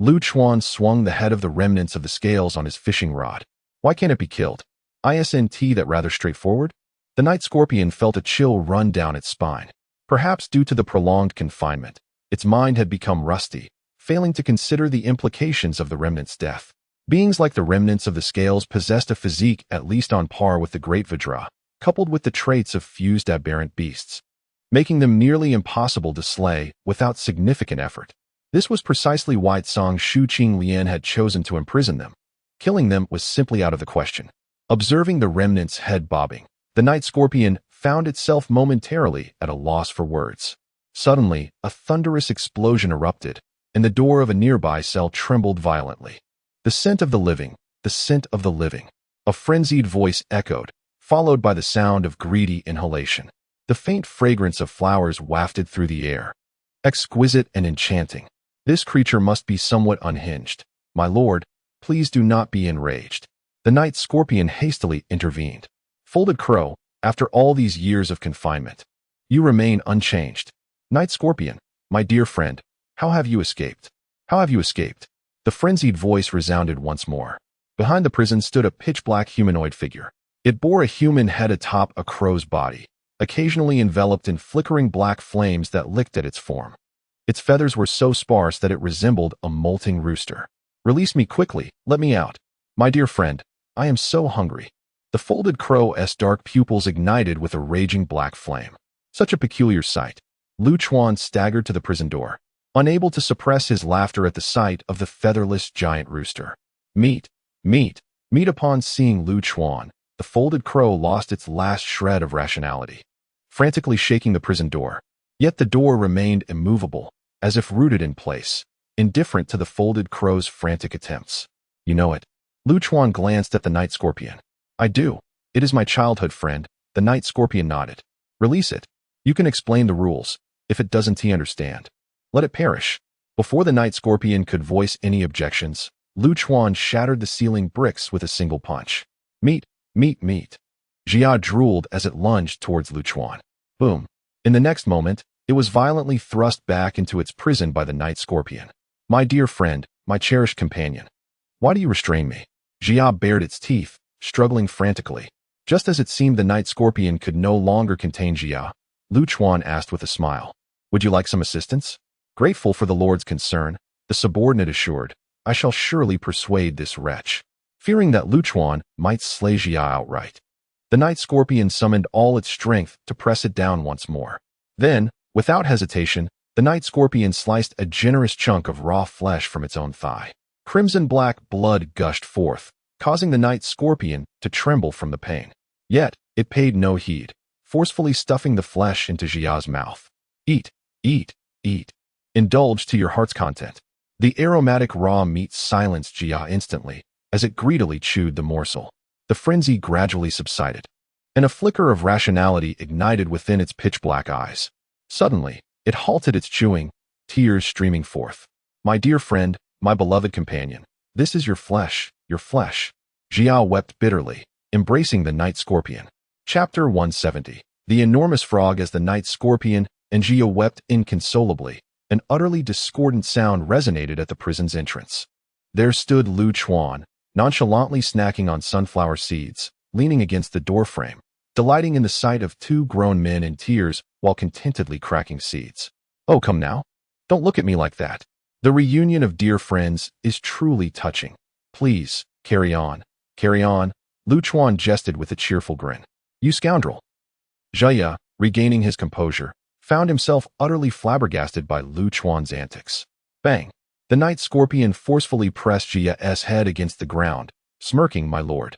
Speaker 1: Lu Chuan swung the head of the remnants of the scales on his fishing rod. Why can't it be killed? Isn't that rather straightforward? The night scorpion felt a chill run down its spine. Perhaps due to the prolonged confinement, its mind had become rusty, failing to consider the implications of the remnant's death. Beings like the remnants of the scales possessed a physique at least on par with the great Vidra, coupled with the traits of fused aberrant beasts, making them nearly impossible to slay without significant effort. This was precisely why Tsang Shu Qing Lian had chosen to imprison them. Killing them was simply out of the question. Observing the remnant's head bobbing, the night scorpion found itself momentarily at a loss for words. Suddenly, a thunderous explosion erupted, and the door of a nearby cell trembled violently. The scent of the living, the scent of the living. A frenzied voice echoed, followed by the sound of greedy inhalation. The faint fragrance of flowers wafted through the air. Exquisite and enchanting. This creature must be somewhat unhinged. My lord, please do not be enraged. The night scorpion hastily intervened. Folded Crow, after all these years of confinement, you remain unchanged. Night scorpion, my dear friend, how have you escaped? How have you escaped? The frenzied voice resounded once more. Behind the prison stood a pitch-black humanoid figure. It bore a human head atop a crow's body, occasionally enveloped in flickering black flames that licked at its form. Its feathers were so sparse that it resembled a molting rooster. Release me quickly, let me out. My dear friend, I am so hungry. The folded crow's dark pupils ignited with a raging black flame. Such a peculiar sight. Lu Chuan staggered to the prison door, unable to suppress his laughter at the sight of the featherless giant rooster. Meat, meat, meat. Upon seeing Lu Chuan, the folded crow lost its last shred of rationality, frantically shaking the prison door. Yet the door remained immovable, as if rooted in place, indifferent to the folded crow's frantic attempts. You know it. Lu Chuan glanced at the night scorpion. I do. It is my childhood friend. The night scorpion nodded. Release it. You can explain the rules. If it doesn't understand, let it perish. Before the night scorpion could voice any objections, Lu Chuan shattered the ceiling bricks with a single punch. Meat, meat, meat. Jia drooled as it lunged towards Lu Chuan. Boom. In the next moment, it was violently thrust back into its prison by the night scorpion. My dear friend, my cherished companion. Why do you restrain me? Jia bared its teeth, struggling frantically. Just as it seemed the night scorpion could no longer contain Jia, Lu Chuan asked with a smile. Would you like some assistance? Grateful for the Lord's concern, the subordinate assured, I shall surely persuade this wretch. Fearing that Lu Chuan might slay Jia outright, the night scorpion summoned all its strength to press it down once more. Then, without hesitation, the night scorpion sliced a generous chunk of raw flesh from its own thigh. Crimson-black blood gushed forth, causing the night scorpion to tremble from the pain. Yet, it paid no heed, forcefully stuffing the flesh into Jia's mouth. Eat, eat, eat. Indulge to your heart's content. The aromatic raw meat silenced Jia instantly, as it greedily chewed the morsel. The frenzy gradually subsided, and a flicker of rationality ignited within its pitch-black eyes. Suddenly, it halted its chewing, tears streaming forth. My dear friend, my beloved companion, this is your flesh, your flesh. Jia wept bitterly, embracing the night scorpion. Chapter 170. The enormous frog as the night scorpion and Jia wept inconsolably. An utterly discordant sound resonated at the prison's entrance. There stood Lu Chuan, nonchalantly snacking on sunflower seeds, leaning against the doorframe, delighting in the sight of two grown men in tears while contentedly cracking seeds. Oh, come now. Don't look at me like that. The reunion of dear friends is truly touching. Please, carry on. Carry on. Lu Chuan jested with a cheerful grin. You scoundrel. Jia, regaining his composure, found himself utterly flabbergasted by Lu Chuan's antics. Bang! The night scorpion forcefully pressed Jia's head against the ground, smirking, my lord.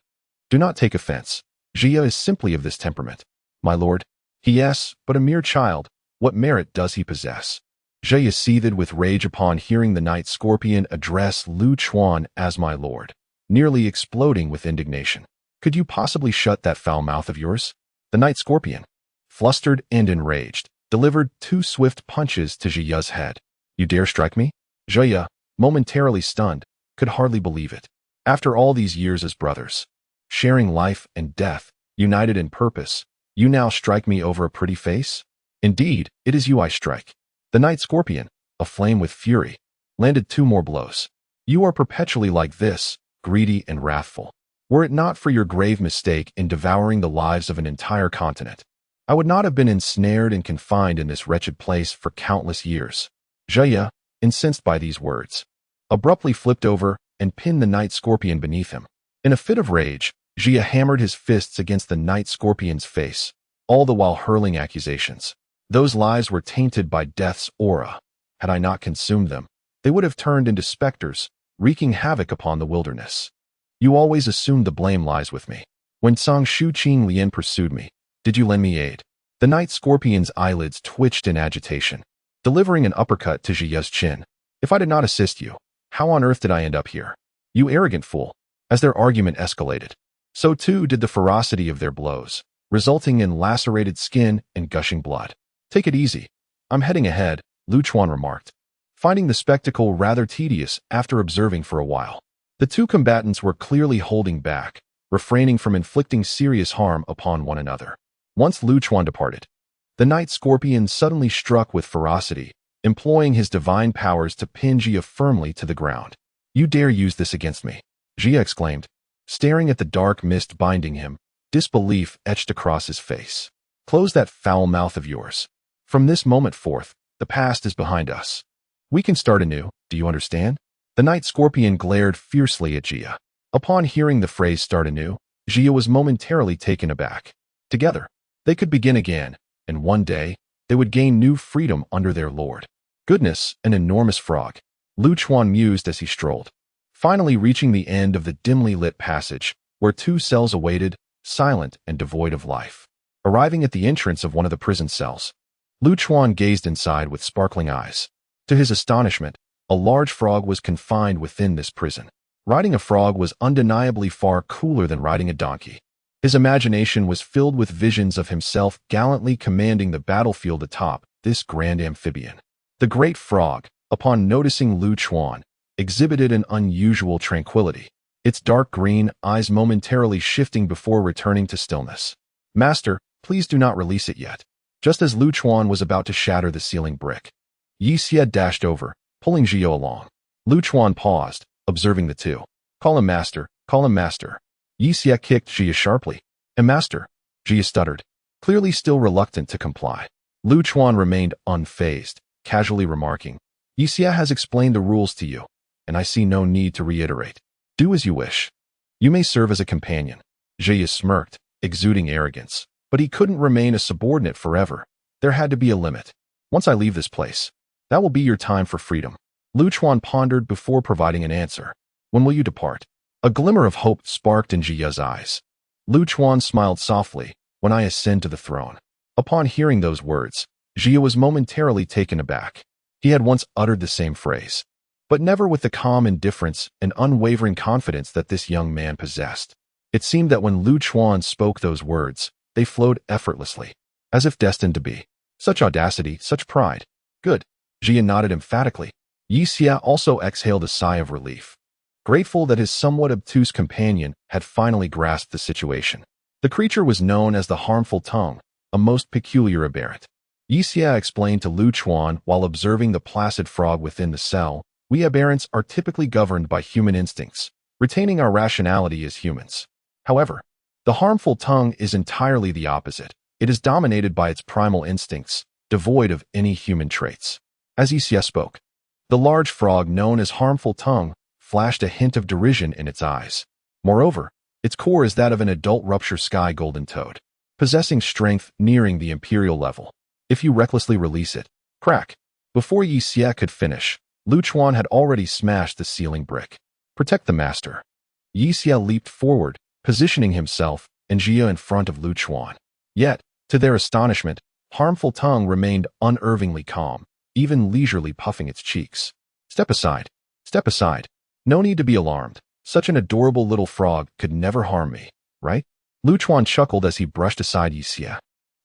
Speaker 1: Do not take offense. Jia is simply of this temperament. My lord. Yes, but a mere child. What merit does he possess? Jia seethed with rage upon hearing the night scorpion address Lu Chuan as my lord, nearly exploding with indignation. Could you possibly shut that foul mouth of yours? The night scorpion, flustered and enraged, delivered two swift punches to Jia's head. You dare strike me? Jia, momentarily stunned, could hardly believe it. After all these years as brothers, sharing life and death, united in purpose, you now strike me over a pretty face? Indeed, it is you I strike. The night scorpion, aflame with fury, landed two more blows. You are perpetually like this, greedy and wrathful. Were it not for your grave mistake in devouring the lives of an entire continent, I would not have been ensnared and confined in this wretched place for countless years. Jia, incensed by these words, abruptly flipped over and pinned the night scorpion beneath him. In a fit of rage, Jia hammered his fists against the night scorpion's face, all the while hurling accusations. Those lives were tainted by death's aura. Had I not consumed them, they would have turned into specters, wreaking havoc upon the wilderness. You always assumed the blame lies with me. When Song Shu Qing Lian pursued me, did you lend me aid? The night scorpion's eyelids twitched in agitation, delivering an uppercut to Jiya's chin. If I did not assist you, how on earth did I end up here? You arrogant fool. As their argument escalated, so too did the ferocity of their blows, resulting in lacerated skin and gushing blood. Take it easy. I'm heading ahead, Lu Chuan remarked, finding the spectacle rather tedious after observing for a while. The two combatants were clearly holding back, refraining from inflicting serious harm upon one another. Once Lu Chuan departed, the night scorpion suddenly struck with ferocity, employing his divine powers to pin Jia firmly to the ground. You dare use this against me? Jia exclaimed, staring at the dark mist binding him, disbelief etched across his face. Close that foul mouth of yours. From this moment forth, the past is behind us. We can start anew, do you understand? The night scorpion glared fiercely at Jia. Upon hearing the phrase start anew, Jia was momentarily taken aback. Together, they could begin again, and one day, they would gain new freedom under their lord. Goodness, an enormous frog. Lu Chuan mused as he strolled, finally reaching the end of the dimly lit passage, where two cells awaited, silent and devoid of life. Arriving at the entrance of one of the prison cells, Lu Chuan gazed inside with sparkling eyes. To his astonishment, a large frog was confined within this prison. Riding a frog was undeniably far cooler than riding a donkey. His imagination was filled with visions of himself gallantly commanding the battlefield atop this grand amphibian. The great frog, upon noticing Lu Chuan, exhibited an unusual tranquility, its dark green eyes momentarily shifting before returning to stillness. Master, please do not release it yet. Just as Lu Chuan was about to shatter the ceiling brick, Yi Xie dashed over, pulling Jia along. Lu Chuan paused, observing the two. Call him master, call him master. Yi Xie kicked Jia sharply. And master, Jia stuttered, clearly still reluctant to comply. Lu Chuan remained unfazed, casually remarking, Yi Xie has explained the rules to you, and I see no need to reiterate. Do as you wish. You may serve as a companion. Jia smirked, exuding arrogance. But he couldn't remain a subordinate forever. There had to be a limit. Once I leave this place, that will be your time for freedom. Lu Chuan pondered before providing an answer. When will you depart? A glimmer of hope sparked in Jiya's eyes. Lu Chuan smiled softly, when I ascend to the throne. Upon hearing those words, Jia was momentarily taken aback. He had once uttered the same phrase, but never with the calm indifference and unwavering confidence that this young man possessed. It seemed that when Lu Chuan spoke those words, they flowed effortlessly, as if destined to be. Such audacity, such pride. Good. Jia nodded emphatically. Yi Xie also exhaled a sigh of relief, grateful that his somewhat obtuse companion had finally grasped the situation. The creature was known as the harmful tongue, a most peculiar aberrant. Yi Xie explained to Lu Chuan while observing the placid frog within the cell, we aberrants are typically governed by human instincts, retaining our rationality as humans. However, the harmful tongue is entirely the opposite. It is dominated by its primal instincts, devoid of any human traits. As Yi Xie spoke, the large frog known as harmful tongue flashed a hint of derision in its eyes. Moreover, its core is that of an adult rupture sky golden toad, possessing strength nearing the imperial level. If you recklessly release it, crack. Before Yi Xie could finish, Lu Chuan had already smashed the ceiling brick. Protect the master. Yi Xie leaped forward, positioning himself and Jia in front of Lu Chuan. Yet, to their astonishment, harmful tongue remained unervingly calm, even leisurely puffing its cheeks. Step aside. Step aside. No need to be alarmed. Such an adorable little frog could never harm me, right? Lu Chuan chuckled as he brushed aside Yi Xie,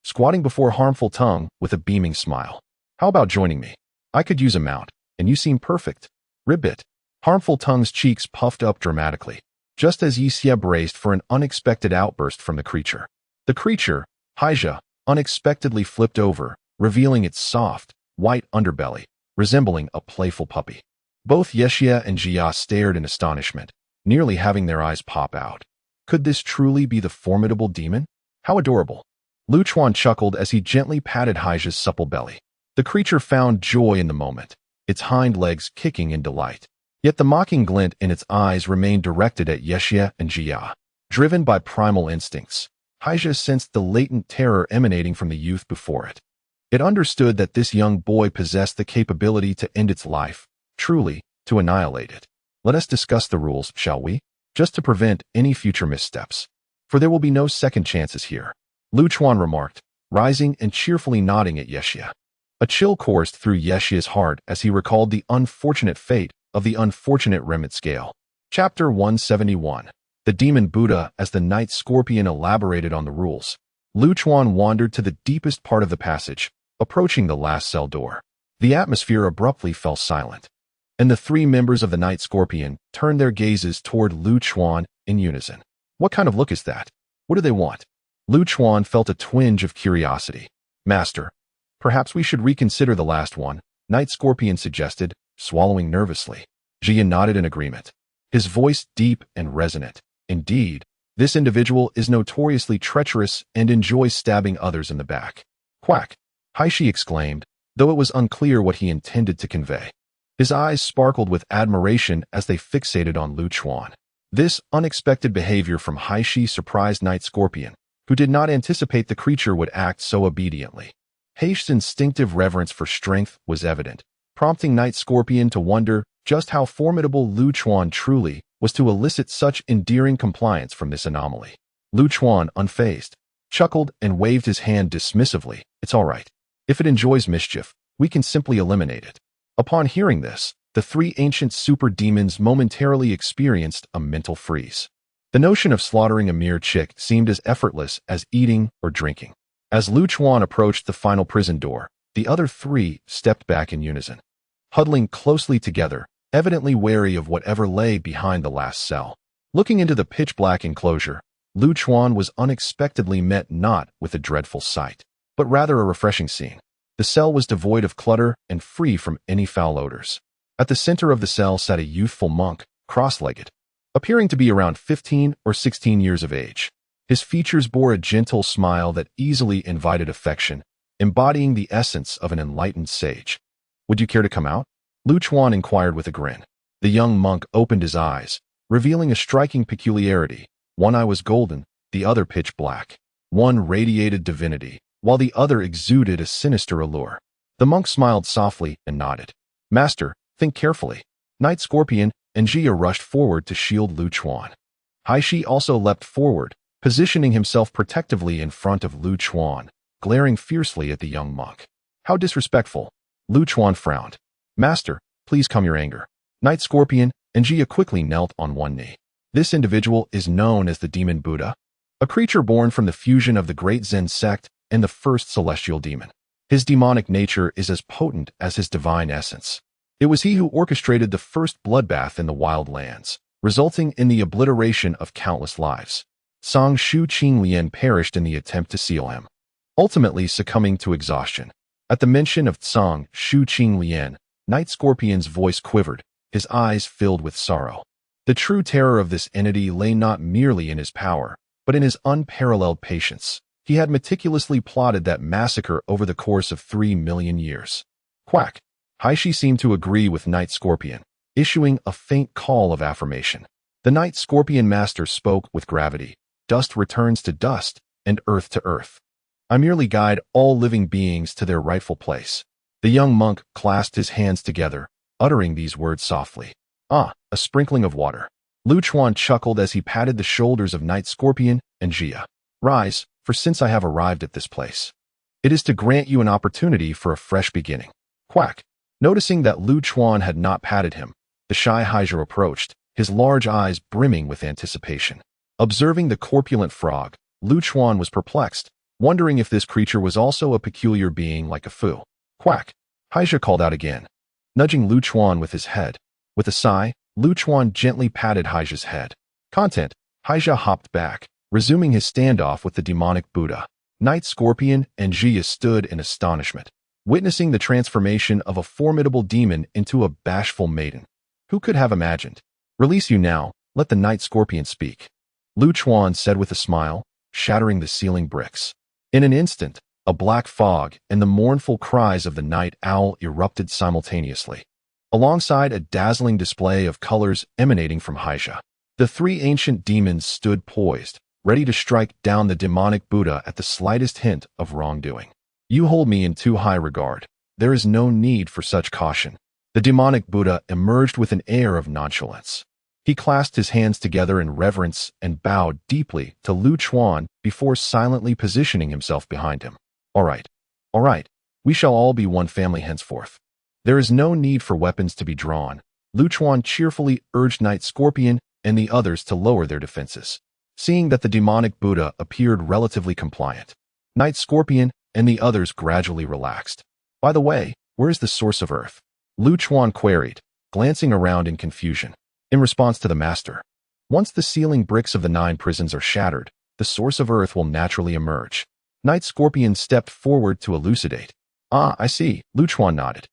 Speaker 1: squatting before harmful tongue with a beaming smile. How about joining me? I could use a mount, and you seem perfect. Ribbit. Harmful tongue's cheeks puffed up dramatically, just as Yi Xie braced for an unexpected outburst from the creature. The creature, Haija, unexpectedly flipped over, revealing its soft, white underbelly, resembling a playful puppy. Both Yexia and Jia stared in astonishment, nearly having their eyes pop out. Could this truly be the formidable demon? How adorable. Lu Chuan chuckled as he gently patted Haija's supple belly. The creature found joy in the moment, its hind legs kicking in delight. Yet the mocking glint in its eyes remained directed at Yexia and Jia. Driven by primal instincts, Haija sensed the latent terror emanating from the youth before it. It understood that this young boy possessed the capability to end its life, truly, to annihilate it. Let us discuss the rules, shall we? Just to prevent any future missteps. For there will be no second chances here. Lu Chuan remarked, rising and cheerfully nodding at Yexia. A chill coursed through Yexia's heart as he recalled the unfortunate fate of the unfortunate remnant scale. Chapter 171. The Demon Buddha. As the Night Scorpion elaborated on the rules, Lu Chuan wandered to the deepest part of the passage, approaching the last cell door. The atmosphere abruptly fell silent, and the three members of the Night Scorpion turned their gazes toward Lu Chuan in unison. What kind of look is that? What do they want? Lu Chuan felt a twinge of curiosity. Master, perhaps we should reconsider the last one, Night Scorpion suggested, swallowing nervously. Jia nodded in agreement, his voice deep and resonant. Indeed, this individual is notoriously treacherous and enjoys stabbing others in the back. Quack! Haishi exclaimed, though it was unclear what he intended to convey. His eyes sparkled with admiration as they fixated on Lu Chuan. This unexpected behavior from Haishi surprised Night Scorpion, who did not anticipate the creature would act so obediently. Haish's instinctive reverence for strength was evident, prompting Night Scorpion to wonder just how formidable Lu Chuan truly was to elicit such endearing compliance from this anomaly. Lu Chuan, unfazed, chuckled and waved his hand dismissively. It's all right. If it enjoys mischief, we can simply eliminate it. Upon hearing this, the three ancient super demons momentarily experienced a mental freeze. The notion of slaughtering a mere chick seemed as effortless as eating or drinking. As Lu Chuan approached the final prison door, the other three stepped back in unison, huddling closely together, evidently wary of whatever lay behind the last cell. Looking into the pitch-black enclosure, Lu Chuan was unexpectedly met not with a dreadful sight, but rather a refreshing scene. The cell was devoid of clutter and free from any foul odors. At the center of the cell sat a youthful monk, cross-legged, appearing to be around 15 or 16 years of age. His features bore a gentle smile that easily invited affection, embodying the essence of an enlightened sage. Would you care to come out? Lu Chuan inquired with a grin. The young monk opened his eyes, revealing a striking peculiarity. One eye was golden, the other pitch black. One radiated divinity, while the other exuded a sinister allure. The monk smiled softly and nodded. Master, think carefully. Night Scorpion and Jia rushed forward to shield Lu Chuan. Haishi also leapt forward, positioning himself protectively in front of Lu Chuan, glaring fiercely at the young monk. How disrespectful. Lu Chuan frowned. Master, please calm your anger. Night Scorpion and Jia quickly knelt on one knee. This individual is known as the Demon Buddha, a creature born from the fusion of the great Zen sect and the first celestial demon. His demonic nature is as potent as his divine essence. It was he who orchestrated the first bloodbath in the wild lands, resulting in the obliteration of countless lives. Song Shu Qing Lian perished in the attempt to seal him, ultimately succumbing to exhaustion. At the mention of Song Shu Qing Lian, Night Scorpion's voice quivered, his eyes filled with sorrow. The true terror of this entity lay not merely in his power, but in his unparalleled patience. He had meticulously plotted that massacre over the course of 3 million years. Quack! Haishi seemed to agree with Night Scorpion, issuing a faint call of affirmation. The Night Scorpion Master spoke with gravity. Dust returns to dust, and earth to earth. I merely guide all living beings to their rightful place. The young monk clasped his hands together, uttering these words softly. Ah, a sprinkling of water. Lu Chuan chuckled as he patted the shoulders of Night Scorpion and Jia. Rise, for since I have arrived at this place, it is to grant you an opportunity for a fresh beginning. Quack! Noticing that Lu Chuan had not patted him, the shy Haija approached, his large eyes brimming with anticipation. Observing the corpulent frog, Lu Chuan was perplexed, wondering if this creature was also a peculiar being like a Fu. Quack! Haija called out again, nudging Lu Chuan with his head. With a sigh, Lu Chuan gently patted Haija's head. Content, Haija hopped back, resuming his standoff with the demonic Buddha. Night Scorpion and Jia stood in astonishment, witnessing the transformation of a formidable demon into a bashful maiden. Who could have imagined? Release you now, let the Night Scorpion speak. Lu Chuan said with a smile, shattering the ceiling bricks. In an instant, a black fog and the mournful cries of the night owl erupted simultaneously, alongside a dazzling display of colors emanating from Haisha. The three ancient demons stood poised, ready to strike down the demonic Buddha at the slightest hint of wrongdoing. You hold me in too high regard. There is no need for such caution. The demonic Buddha emerged with an air of nonchalance. He clasped his hands together in reverence and bowed deeply to Lu Chuan before silently positioning himself behind him. All right, we shall all be one family henceforth. There is no need for weapons to be drawn. Lu Chuan cheerfully urged Night Scorpion and the others to lower their defenses. Seeing that the demonic Buddha appeared relatively compliant, Night Scorpion and the others gradually relaxed. By the way, where is the source of earth? Lu Chuan queried, glancing around in confusion. In response to the master, once the ceiling bricks of the 9 prisons are shattered, the source of earth will naturally emerge. Night Scorpion stepped forward to elucidate. Ah, I see, Lu Chuan nodded.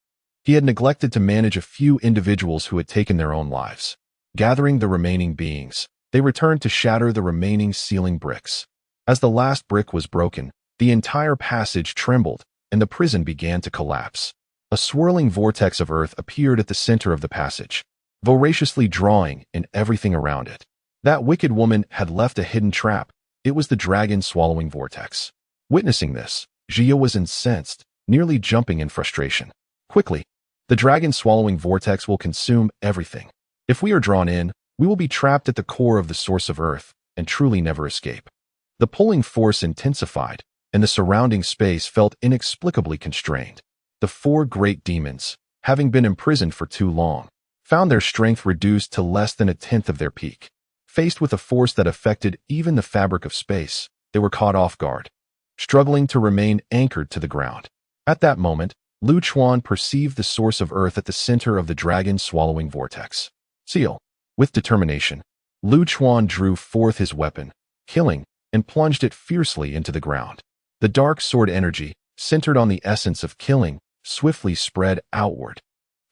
Speaker 1: He had neglected to manage a few individuals who had taken their own lives. Gathering the remaining beings, they returned to shatter the remaining ceiling bricks. As the last brick was broken, the entire passage trembled, and the prison began to collapse. A swirling vortex of earth appeared at the center of the passage, voraciously drawing in everything around it. That wicked woman had left a hidden trap. It was the dragon-swallowing vortex. Witnessing this, Jia was incensed, nearly jumping in frustration. Quickly, the dragon-swallowing vortex will consume everything. If we are drawn in, we will be trapped at the core of the source of earth and truly never escape. The pulling force intensified, and the surrounding space felt inexplicably constrained. The 4 great demons, having been imprisoned for too long, found their strength reduced to less than 1/10 of their peak. Faced with a force that affected even the fabric of space, they were caught off guard, struggling to remain anchored to the ground. At that moment, Lu Chuan perceived the source of earth at the center of the dragon-swallowing vortex. Seal. With determination, Lu Chuan drew forth his weapon, killing, and plunged it fiercely into the ground. The dark sword energy, centered on the essence of killing, swiftly spread outward,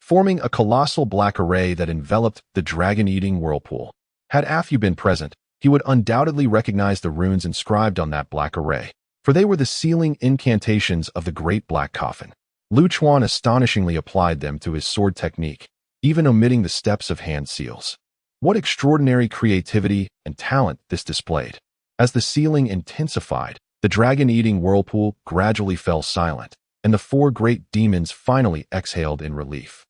Speaker 1: forming a colossal black array that enveloped the dragon-eating whirlpool. Had Afu been present, he would undoubtedly recognize the runes inscribed on that black array, for they were the sealing incantations of the Great Black Coffin. Lu Chuan astonishingly applied them to his sword technique, even omitting the steps of hand seals. What extraordinary creativity and talent this displayed. As the sealing intensified, the dragon-eating whirlpool gradually fell silent, and the 4 great demons finally exhaled in relief.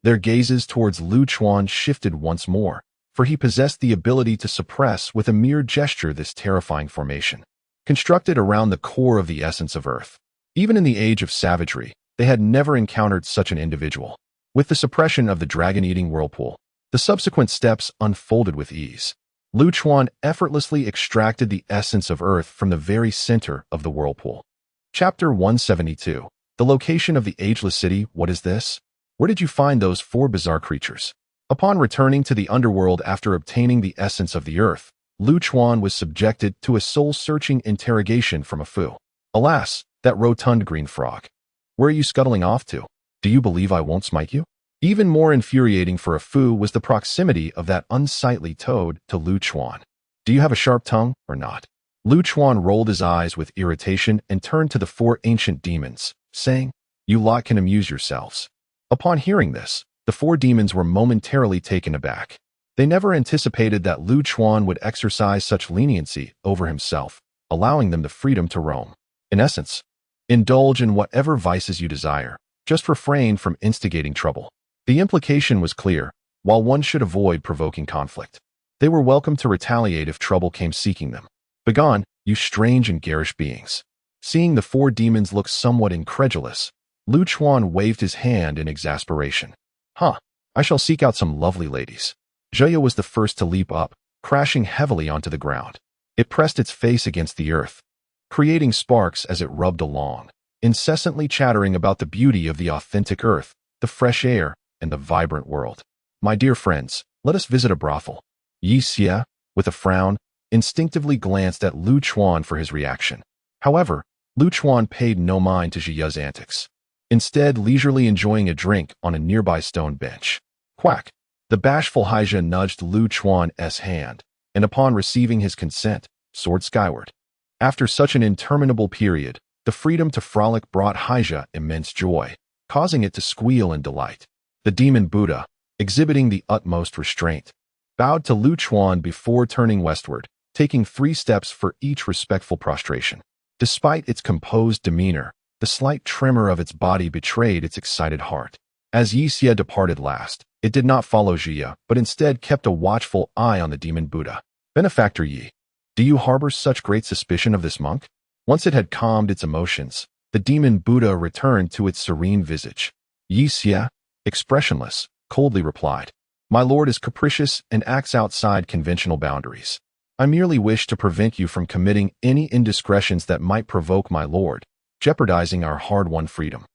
Speaker 1: Their gazes towards Lu Chuan shifted once more, for he possessed the ability to suppress with a mere gesture this terrifying formation, constructed around the core of the essence of earth. Even in the age of savagery, they had never encountered such an individual. With the suppression of the dragon-eating whirlpool, the subsequent steps unfolded with ease. Lu Chuan effortlessly extracted the essence of earth from the very center of the whirlpool. Chapter 172. The location of the ageless city. What is this? Where did you find those 4 bizarre creatures? Upon returning to the underworld after obtaining the essence of the earth, Lu Chuan was subjected to a soul-searching interrogation from a Fu. Alas, that rotund green frog. Where are you scuttling off to? Do you believe I won't smite you? Even more infuriating for a Fu was the proximity of that unsightly toad to Lu Chuan. Do you have a sharp tongue or not? Lu Chuan rolled his eyes with irritation and turned to the 4 ancient demons, saying, You lot can amuse yourselves. Upon hearing this, the 4 demons were momentarily taken aback. They never anticipated that Lu Chuan would exercise such leniency over himself, allowing them the freedom to roam. In essence, indulge in whatever vices you desire, just refrain from instigating trouble. The implication was clear. While one should avoid provoking conflict, they were welcome to retaliate if trouble came seeking them. Begone, you strange and garish beings. Seeing the 4 demons look somewhat incredulous, Lu Chuan waved his hand in exasperation. I shall seek out some lovely ladies. Zheya was the first to leap up, crashing heavily onto the ground. It pressed its face against the earth, creating sparks as it rubbed along, incessantly chattering about the beauty of the authentic earth, the fresh air, and the vibrant world. My dear friends, let us visit a brothel. Yi Xie, with a frown, instinctively glanced at Lu Chuan for his reaction. However, Lu Chuan paid no mind to Jiya's antics, instead leisurely enjoying a drink on a nearby stone bench. Quack! The bashful Haisha nudged Lu Chuan's hand, and upon receiving his consent, soared skyward. After such an interminable period, the freedom to frolic brought Haija immense joy, causing it to squeal in delight. The demon Buddha, exhibiting the utmost restraint, bowed to Lu Chuan before turning westward, taking 3 steps for each respectful prostration. Despite its composed demeanor, the slight tremor of its body betrayed its excited heart. As Yixia departed last, it did not follow Jia, but instead kept a watchful eye on the demon Buddha. Benefactor Yi, do you harbor such great suspicion of this monk? Once it had calmed its emotions, the demon Buddha returned to its serene visage. Yixia, expressionless, coldly replied, "My lord is capricious and acts outside conventional boundaries. I merely wish to prevent you from committing any indiscretions that might provoke my lord, jeopardizing our hard-won freedom.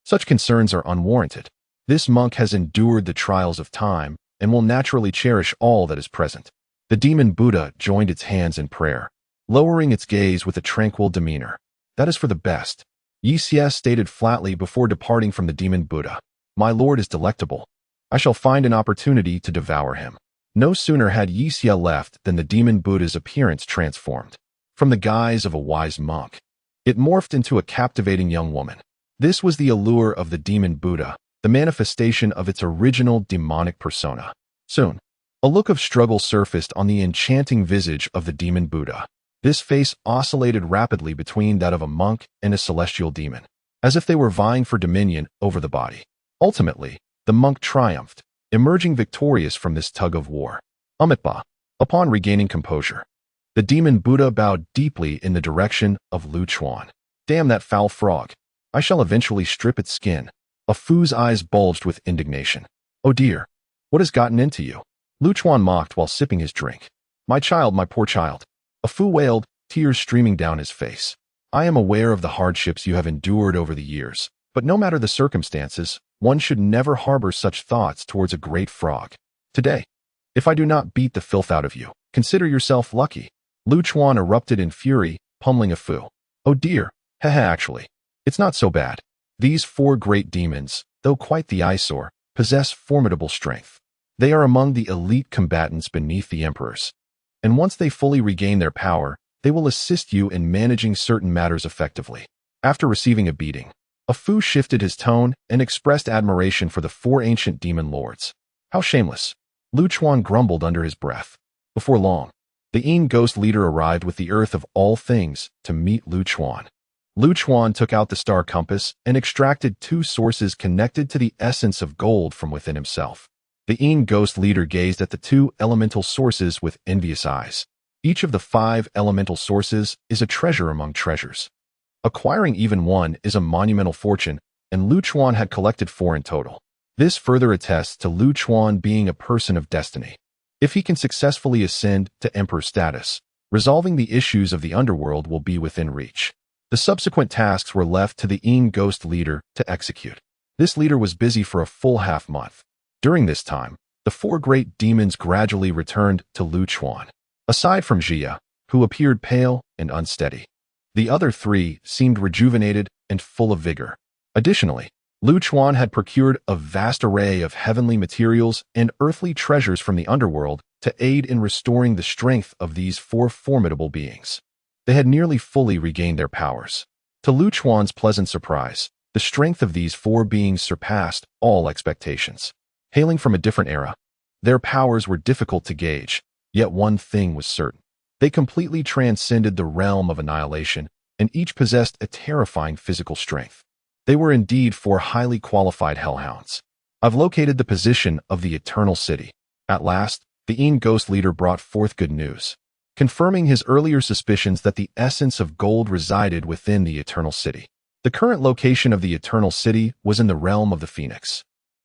Speaker 1: Such concerns are unwarranted. This monk has endured the trials of time and will naturally cherish all that is present." The demon Buddha joined its hands in prayer, lowering its gaze with a tranquil demeanor. "That is for the best," Yixia stated flatly before departing from the demon Buddha. "My lord is delectable. I shall find an opportunity to devour him." No sooner had Yixia left than the demon Buddha's appearance transformed. From the guise of a wise monk, it morphed into a captivating young woman. This was the allure of the demon Buddha, the manifestation of its original demonic persona. Soon, a look of struggle surfaced on the enchanting visage of the demon Buddha. This face oscillated rapidly between that of a monk and a celestial demon, as if they were vying for dominion over the body. Ultimately, the monk triumphed, emerging victorious from this tug-of-war. Amitba, upon regaining composure, the demon Buddha bowed deeply in the direction of Lu Chuan. "Damn that foul frog. I shall eventually strip its skin." A Fu's eyes bulged with indignation. "Oh dear, what has gotten into you?" Lu Chuan mocked while sipping his drink. "My child, my poor child." A Fu wailed, tears streaming down his face. "I am aware of the hardships you have endured over the years, but no matter the circumstances, one should never harbor such thoughts towards a great frog. Today, if I do not beat the filth out of you, consider yourself lucky." Lu Chuan erupted in fury, pummeling a Fu. "Oh dear, actually, it's not so bad. These 4 great demons, though quite the eyesore, possess formidable strength. They are among the elite combatants beneath the emperors. And once they fully regain their power, they will assist you in managing certain matters effectively." After receiving a beating, a Fu shifted his tone and expressed admiration for the 4 ancient demon lords. "How shameless," Lu Chuan grumbled under his breath. Before long, the Yin ghost leader arrived with the earth of all things to meet Lu Chuan. Lu Chuan took out the star compass and extracted 2 sources connected to the essence of gold from within himself. The Yin ghost leader gazed at the 2 elemental sources with envious eyes. Each of the 5 elemental sources is a treasure among treasures. Acquiring even one is a monumental fortune, and Lu Chuan had collected 4 in total. This further attests to Lu Chuan being a person of destiny. If he can successfully ascend to emperor status, resolving the issues of the underworld will be within reach. The subsequent tasks were left to the Yin ghost leader to execute. This leader was busy for a full half-month. During this time, the 4 great demons gradually returned to Lu Chuan. Aside from Jia, who appeared pale and unsteady, the other 3 seemed rejuvenated and full of vigor. Additionally, Lu Chuan had procured a vast array of heavenly materials and earthly treasures from the underworld to aid in restoring the strength of these 4 formidable beings. They had nearly fully regained their powers. To Lu Chuan's pleasant surprise, the strength of these 4 beings surpassed all expectations. Hailing from a different era, their powers were difficult to gauge, yet one thing was certain. They completely transcended the realm of annihilation, and each possessed a terrifying physical strength. They were indeed 4 highly qualified hellhounds. "I've located the position of the Eternal City." At last, the Yin ghost leader brought forth good news, confirming his earlier suspicions that the essence of gold resided within the Eternal City. The current location of the Eternal City was in the realm of the Phoenix.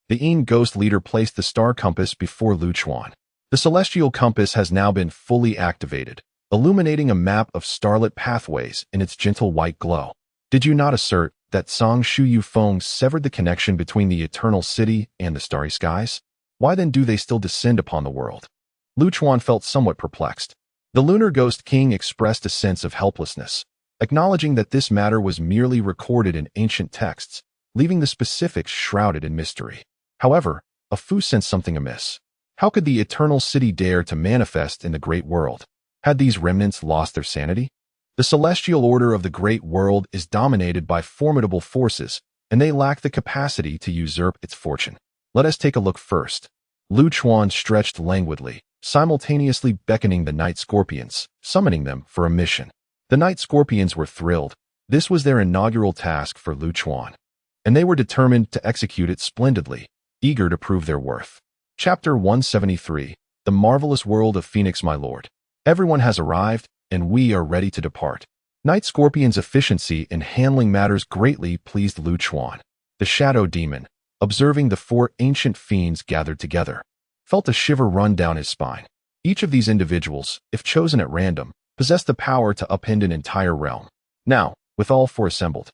Speaker 1: The Yin ghost leader placed the star compass before Lu Chuan. The celestial compass has now been fully activated, illuminating a map of starlit pathways in its gentle white glow. "Did you not assert that Song Shu Yufeng severed the connection between the Eternal City and the starry skies? Why then do they still descend upon the world?" Lu Chuan felt somewhat perplexed. The Lunar Ghost King expressed a sense of helplessness, acknowledging that this matter was merely recorded in ancient texts, leaving the specifics shrouded in mystery. However, a Fu sensed something amiss. How could the eternal city dare to manifest in the great world? Had these remnants lost their sanity? The celestial order of the great world is dominated by formidable forces, and they lack the capacity to usurp its fortune. Let us take a look first. Lu Chuan stretched languidly, simultaneously beckoning the night scorpions, summoning them for a mission. The night scorpions were thrilled. This was their inaugural task for Lu Chuan, and they were determined to execute it splendidly, eager to prove their worth. Chapter 173, The Marvelous World of Phoenix, my lord. Everyone has arrived, and we are ready to depart. Night Scorpion's efficiency in handling matters greatly pleased Lu Chuan. The Shadow Demon, observing the four ancient fiends gathered together, felt a shiver run down his spine. Each of these individuals, if chosen at random, possessed the power to upend an entire realm. Now, with all four assembled,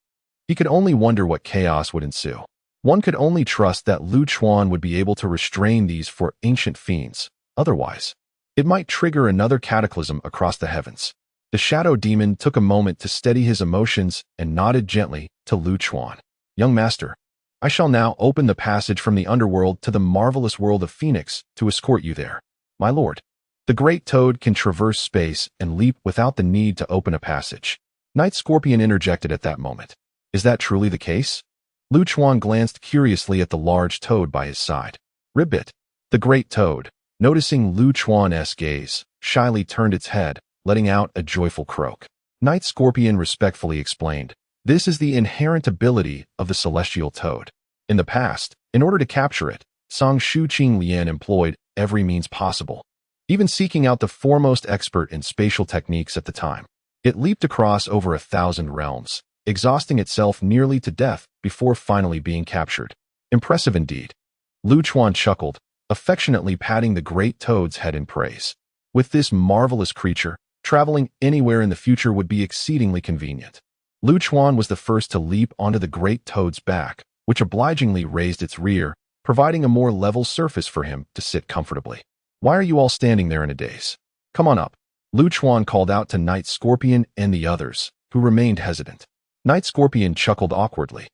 Speaker 1: he could only wonder what chaos would ensue. One could only trust that Lu Chuan would be able to restrain these four ancient fiends. Otherwise, it might trigger another cataclysm across the heavens. The Shadow Demon took a moment to steady his emotions and nodded gently to Lu Chuan. Young master, I shall now open the passage from the underworld to the marvelous world of Phoenix to escort you there. My lord, the great toad can traverse space and leap without the need to open a passage. Night Scorpion interjected at that moment. Is that truly the case? Lu Chuan glanced curiously at the large toad by his side. Ribbit, the great toad, noticing Lu Chuan's gaze, shyly turned its head, letting out a joyful croak. Night Scorpion respectfully explained, this is the inherent ability of the celestial toad. In the past, in order to capture it, Song Shu Qing Lian employed every means possible, even seeking out the foremost expert in spatial techniques at the time. It leaped across over 1,000 realms, exhausting itself nearly to death before finally being captured. Impressive indeed. Lu Chuan chuckled, affectionately patting the great toad's head in praise. With this marvelous creature, traveling anywhere in the future would be exceedingly convenient. Lu Chuan was the first to leap onto the great toad's back, which obligingly raised its rear, providing a more level surface for him to sit comfortably. Why are you all standing there in a daze? Come on up. Lu Chuan called out to Night Scorpion and the others, who remained hesitant. Night Scorpion chuckled awkwardly,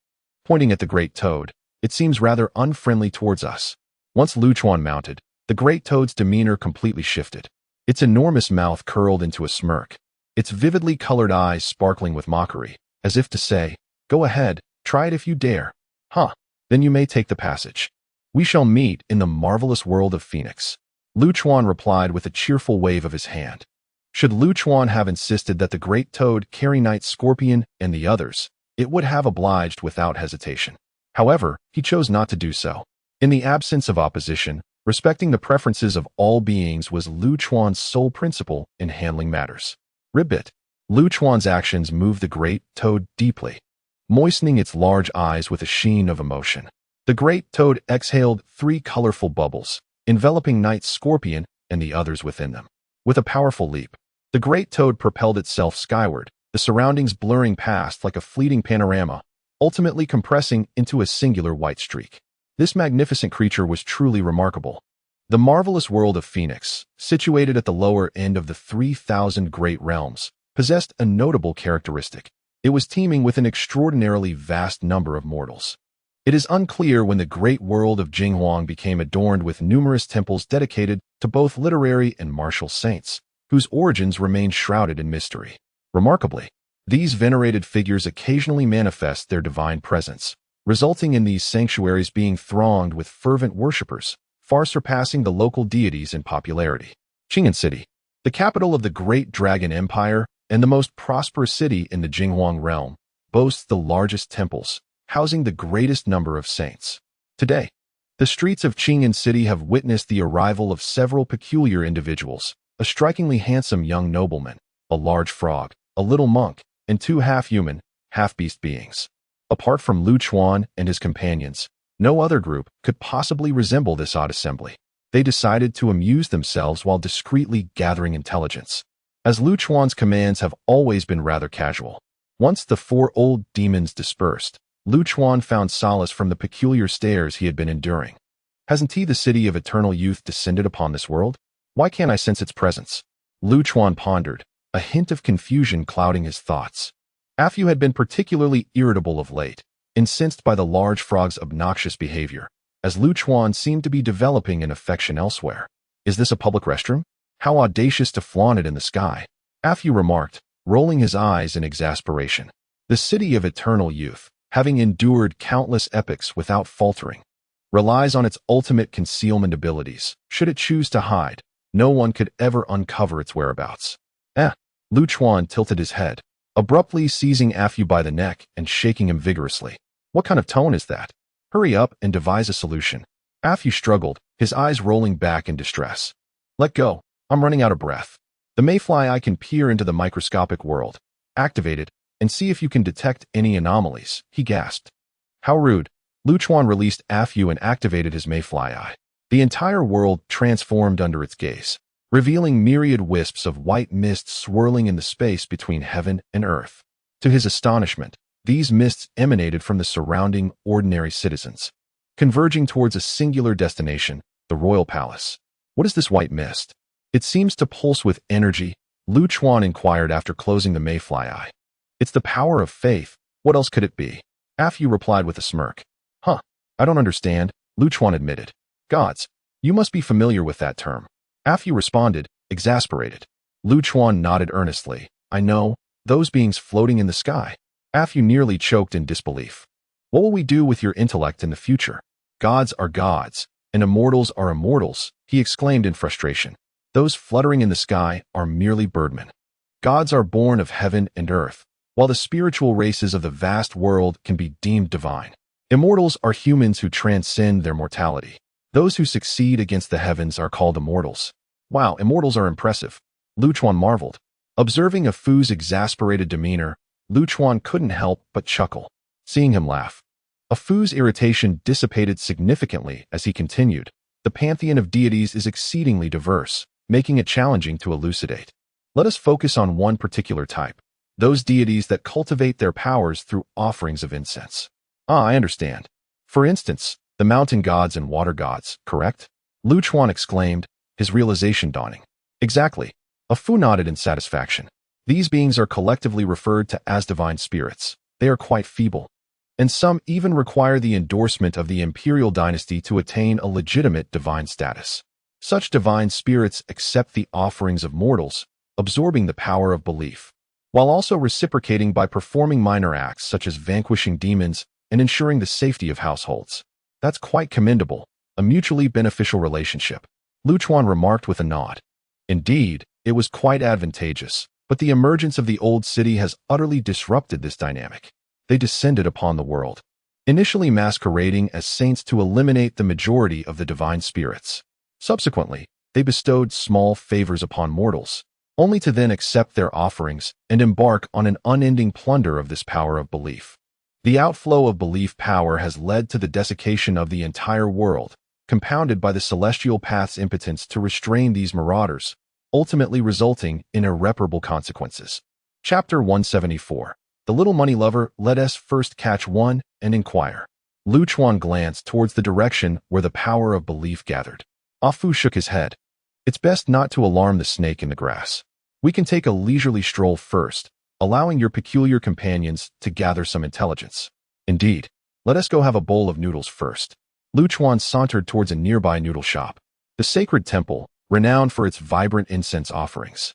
Speaker 1: pointing at the great toad. It seems rather unfriendly towards us. Once Lu Chuan mounted, the great toad's demeanor completely shifted. Its enormous mouth curled into a smirk, its vividly colored eyes sparkling with mockery, as if to say, go ahead, try it if you dare. Huh, then you may take the passage. We shall meet in the marvelous world of Phoenix. Lu Chuan replied with a cheerful wave of his hand. Should Lu Chuan have insisted that the great toad carry Night Scorpion and the others, it would have obliged without hesitation. However, he chose not to do so. In the absence of opposition, respecting the preferences of all beings was Lu Chuan's sole principle in handling matters. Ribbit. Lu Chuan's actions moved the great toad deeply, moistening its large eyes with a sheen of emotion. The great toad exhaled 3 colorful bubbles, enveloping Night Scorpion and the others within them. With a powerful leap, the great toad propelled itself skyward, the surroundings blurring past like a fleeting panorama, ultimately compressing into a singular white streak. This magnificent creature was truly remarkable. The marvelous world of Phoenix, situated at the lower end of the 3,000 great realms, possessed a notable characteristic. It was teeming with an extraordinarily vast number of mortals. It is unclear when the great world of Jinghuang became adorned with numerous temples dedicated to both literary and martial saints, whose origins remain shrouded in mystery. Remarkably, these venerated figures occasionally manifest their divine presence, resulting in these sanctuaries being thronged with fervent worshippers, far surpassing the local deities in popularity. Qing'an City, the capital of the Great Dragon Empire and the most prosperous city in the Jinghuang realm, boasts the largest temples, housing the greatest number of saints. Today, the streets of Qing'an City have witnessed the arrival of several peculiar individuals, a strikingly handsome young nobleman, a large frog, a little monk, and 2 half-human, half-beast beings. Apart from Lu Chuan and his companions, no other group could possibly resemble this odd assembly. They decided to amuse themselves while discreetly gathering intelligence, as Lu Chuan's commands have always been rather casual. Once the 4 old demons dispersed, Lu Chuan found solace from the peculiar stares he had been enduring. Hasn't he, the city of eternal youth, descended upon this world? Why can't I sense its presence? Lu Chuan pondered, a hint of confusion clouding his thoughts. Afu had been particularly irritable of late, incensed by the large frog's obnoxious behavior. as Lu Chuan seemed to be developing an affection elsewhere. Is this a public restroom? How audacious to flaunt it in the sky, Afyu remarked, rolling his eyes in exasperation. The city of eternal youth, having endured countless epochs without faltering, relies on its ultimate concealment abilities. Should it choose to hide, no one could ever uncover its whereabouts. Lu Chuan tilted his head, abruptly seizing Afyu by the neck and shaking him vigorously. What kind of tone is that? Hurry up and devise a solution. Afyu struggled, his eyes rolling back in distress. Let go. I'm running out of breath. The mayfly eye can peer into the microscopic world. Activate it and see if you can detect any anomalies, he gasped. How rude. Lu Chuan released Afyu and activated his mayfly eye. The entire world transformed under its gaze, revealing myriad wisps of white mist swirling in the space between heaven and earth. To his astonishment, these mists emanated from the surrounding ordinary citizens, converging towards a singular destination, the royal palace. What is this white mist? It seems to pulse with energy, Lu Chuan inquired after closing the mayfly eye. It's the power of faith. What else could it be? Afyu replied with a smirk. I don't understand, Lu Chuan admitted. Gods, you must be familiar with that term. Afyu responded, exasperated. Lu Chuan nodded earnestly. I know, those beings floating in the sky. Afyu nearly choked in disbelief. What will we do with your intellect in the future? Gods are gods, and immortals are immortals, he exclaimed in frustration. Those fluttering in the sky are merely birdmen. Gods are born of heaven and earth, while the spiritual races of the vast world can be deemed divine. Immortals are humans who transcend their mortality. Those who succeed against the heavens are called immortals. Wow, immortals are impressive, Lu Chuan marveled. Observing Afu's exasperated demeanor, Lu Chuan couldn't help but chuckle, seeing him laugh. Afu's irritation dissipated significantly as he continued. The pantheon of deities is exceedingly diverse, making it challenging to elucidate. Let us focus on one particular type, those deities that cultivate their powers through offerings of incense. I understand. For instance, the mountain gods and water gods, correct? Lu Chuan exclaimed, his realization dawning. Exactly. Afu nodded in satisfaction. These beings are collectively referred to as divine spirits. They are quite feeble, and some even require the endorsement of the imperial dynasty to attain a legitimate divine status. Such divine spirits accept the offerings of mortals, absorbing the power of belief, while also reciprocating by performing minor acts such as vanquishing demons and ensuring the safety of households. That's quite commendable, a mutually beneficial relationship, Lu Chuan remarked with a nod. Indeed, it was quite advantageous, but the emergence of the old city has utterly disrupted this dynamic. They descended upon the world, initially masquerading as saints to eliminate the majority of the divine spirits. Subsequently, they bestowed small favors upon mortals, only to then accept their offerings and embark on an unending plunder of this power of belief. The outflow of belief power has led to the desiccation of the entire world, compounded by the celestial path's impotence to restrain these marauders, ultimately resulting in irreparable consequences. Chapter 174. The little money lover. Let us first catch one and inquire. Lu Chuan glanced towards the direction where the power of belief gathered. Afu shook his head. It's best not to alarm the snake in the grass. We can take a leisurely stroll first, allowing your peculiar companions to gather some intelligence. Indeed, let us go have a bowl of noodles first. Lu Chuan sauntered towards a nearby noodle shop. The sacred temple, renowned for its vibrant incense offerings,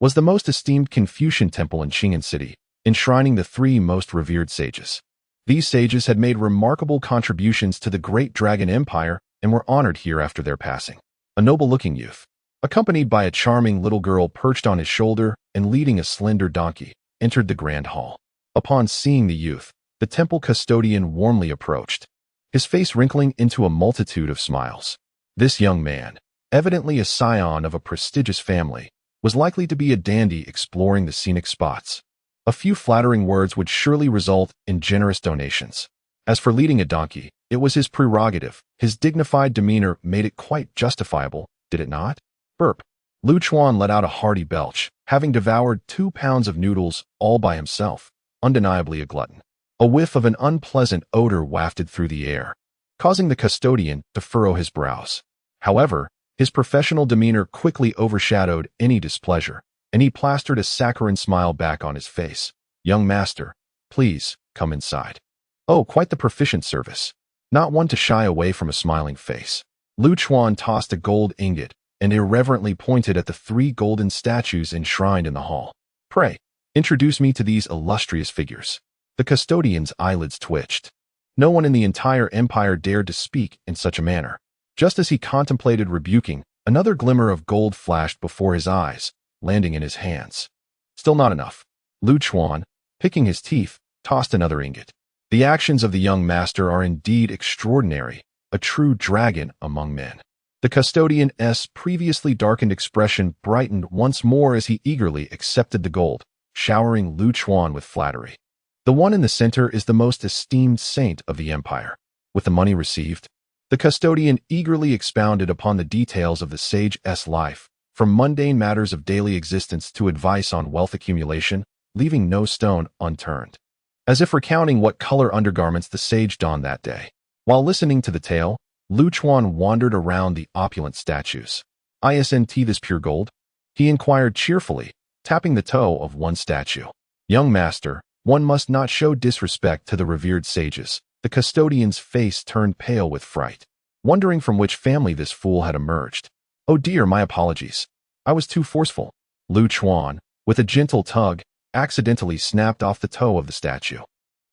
Speaker 1: was the most esteemed Confucian temple in Qing'an City, enshrining the three most revered sages. These sages had made remarkable contributions to the great Dragon Empire and were honored here after their passing. A noble-looking youth, accompanied by a charming little girl perched on his shoulder and leading a slender donkey, entered the grand hall. Upon seeing the youth, the temple custodian warmly approached, his face wrinkling into a multitude of smiles. This young man, evidently a scion of a prestigious family, was likely to be a dandy exploring the scenic spots. A few flattering words would surely result in generous donations. As for leading a donkey, it was his prerogative. His dignified demeanor made it quite justifiable, did it not? Burp. Lu Chuan let out a hearty belch, having devoured 2 pounds of noodles all by himself, undeniably a glutton. A whiff of an unpleasant odor wafted through the air, causing the custodian to furrow his brows. However, his professional demeanor quickly overshadowed any displeasure, and he plastered a saccharine smile back on his face. Young master, please, come inside. Oh, quite the proficient service. not one to shy away from a smiling face. Lu Chuan tossed a gold ingot and irreverently pointed at the 3 golden statues enshrined in the hall. "Pray, introduce me to these illustrious figures." The custodian's eyelids twitched. No one in the entire empire dared to speak in such a manner. Just as he contemplated rebuking, another glimmer of gold flashed before his eyes, landing in his hands. Still not enough. Lu Chuan, picking his teeth, tossed another ingot. The actions of the young master are indeed extraordinary, a true dragon among men. The custodian's previously darkened expression brightened once more as he eagerly accepted the gold, showering Lu Chuan with flattery. The one in the center is the most esteemed saint of the empire. With the money received, the custodian eagerly expounded upon the details of the sage's life, from mundane matters of daily existence to advice on wealth accumulation, leaving no stone unturned. As if recounting what color undergarments the sage donned that day. While listening to the tale, Lu Chuan wandered around the opulent statues. "Isn't this pure gold?" he inquired cheerfully, tapping the toe of one statue. "Young master, one must not show disrespect to the revered sages." The custodian's face turned pale with fright, wondering from which family this fool had emerged. "Oh dear, my apologies. I was too forceful." Lu Chuan, with a gentle tug, accidentally snapped off the toe of the statue.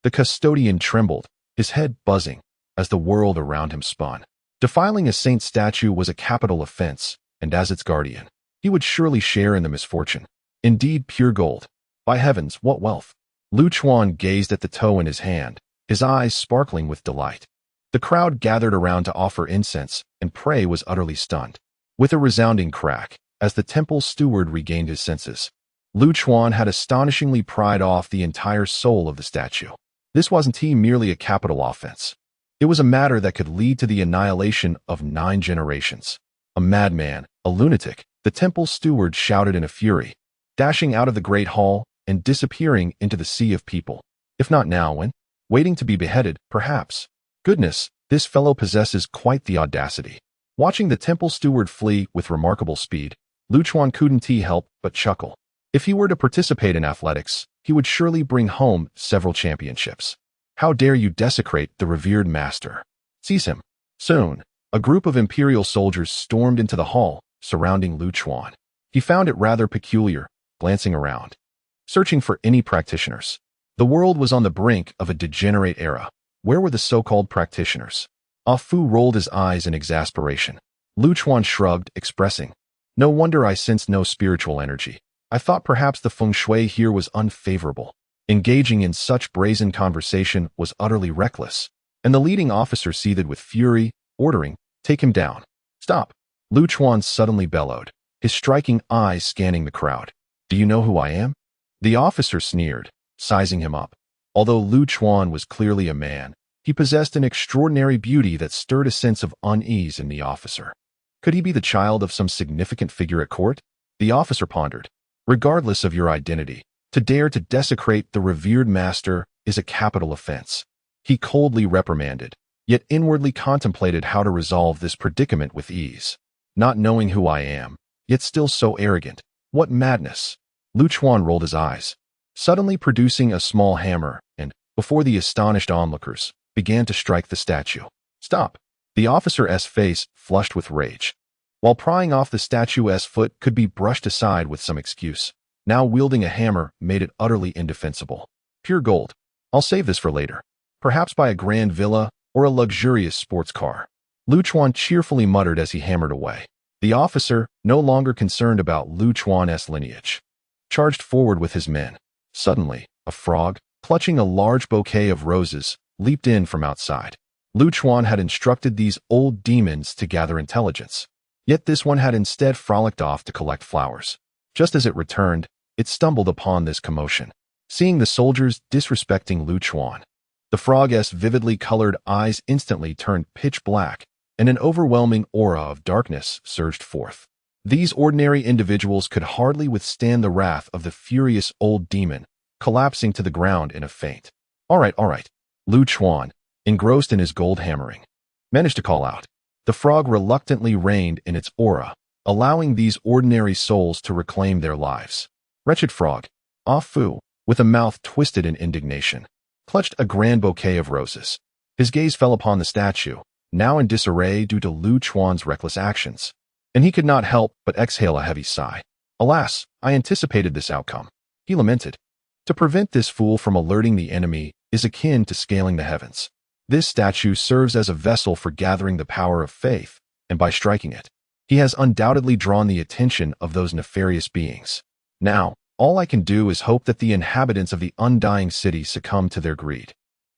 Speaker 1: The custodian trembled, his head buzzing, as the world around him spun. Defiling a saint statue was a capital offense, and as its guardian, he would surely share in the misfortune. Indeed, pure gold. By heavens, what wealth! Lu Chuan gazed at the toe in his hand, his eyes sparkling with delight. The crowd gathered around to offer incense, and Prey was utterly stunned. With a resounding crack, as the temple steward regained his senses, Lu Chuan had astonishingly pried off the entire soul of the statue. This wasn't merely a capital offense. It was a matter that could lead to the annihilation of 9 generations. "A madman, a lunatic," the temple steward shouted in a fury, dashing out of the great hall and disappearing into the sea of people. If not now, when? Waiting to be beheaded, perhaps. Goodness, this fellow possesses quite the audacity. Watching the temple steward flee with remarkable speed, Lu Chuan couldn't help but chuckle. If he were to participate in athletics, he would surely bring home several championships. "How dare you desecrate the revered master? Seize him." Soon, a group of imperial soldiers stormed into the hall, surrounding Lu Chuan. He found it rather peculiar, glancing around, searching for any practitioners. The world was on the brink of a degenerate era. Where were the so-called practitioners? Ah Fu rolled his eyes in exasperation. Lu Chuan shrugged, expressing, "No wonder I sensed no spiritual energy. I thought perhaps the feng shui here was unfavorable." Engaging in such brazen conversation was utterly reckless, and the leading officer seethed with fury, ordering, "Take him down." "Stop!" Lu Chuan suddenly bellowed, his striking eyes scanning the crowd. "Do you know who I am?" The officer sneered, sizing him up. Although Lu Chuan was clearly a man, he possessed an extraordinary beauty that stirred a sense of unease in the officer. Could he be the child of some significant figure at court? The officer pondered. "Regardless of your identity, to dare to desecrate the revered master is a capital offense." He coldly reprimanded, yet inwardly contemplated how to resolve this predicament with ease. "Not knowing who I am, yet still so arrogant. What madness!" Lu Chuan rolled his eyes, suddenly producing a small hammer, and, before the astonished onlookers, began to strike the statue. "Stop!" The officer's face flushed with rage. While prying off the statue's foot could be brushed aside with some excuse, now wielding a hammer made it utterly indefensible. "Pure gold. I'll save this for later. Perhaps buy a grand villa or a luxurious sports car." Lu Chuan cheerfully muttered as he hammered away. The officer, no longer concerned about Lu Chuan's lineage, charged forward with his men. Suddenly, a frog, clutching a large bouquet of roses, leaped in from outside. Lu Chuan had instructed these old demons to gather intelligence. Yet this one had instead frolicked off to collect flowers. Just as it returned, it stumbled upon this commotion, seeing the soldiers disrespecting Lu Chuan. The frog's vividly colored eyes instantly turned pitch black, and an overwhelming aura of darkness surged forth. These ordinary individuals could hardly withstand the wrath of the furious old demon, collapsing to the ground in a faint. All right. Lu Chuan, engrossed in his gold hammering, managed to call out. The frog reluctantly reined in its aura, allowing these ordinary souls to reclaim their lives. Wretched frog, Ah Fu, with a mouth twisted in indignation, clutched a grand bouquet of roses. His gaze fell upon the statue, now in disarray due to Lu Chuan's reckless actions, and he could not help but exhale a heavy sigh. Alas, I anticipated this outcome, he lamented. To prevent this fool from alerting the enemy is akin to scaling the heavens. This statue serves as a vessel for gathering the power of faith, and by striking it, he has undoubtedly drawn the attention of those nefarious beings. Now, all I can do is hope that the inhabitants of the undying city succumb to their greed.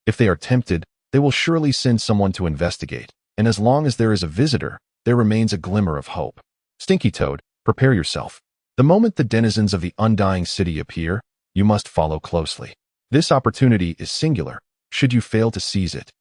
Speaker 1: If they are tempted, they will surely send someone to investigate, and as long as there is a visitor, there remains a glimmer of hope. Stinky Toad, prepare yourself. The moment the denizens of the undying city appear, you must follow closely. This opportunity is singular. Should you fail to seize it,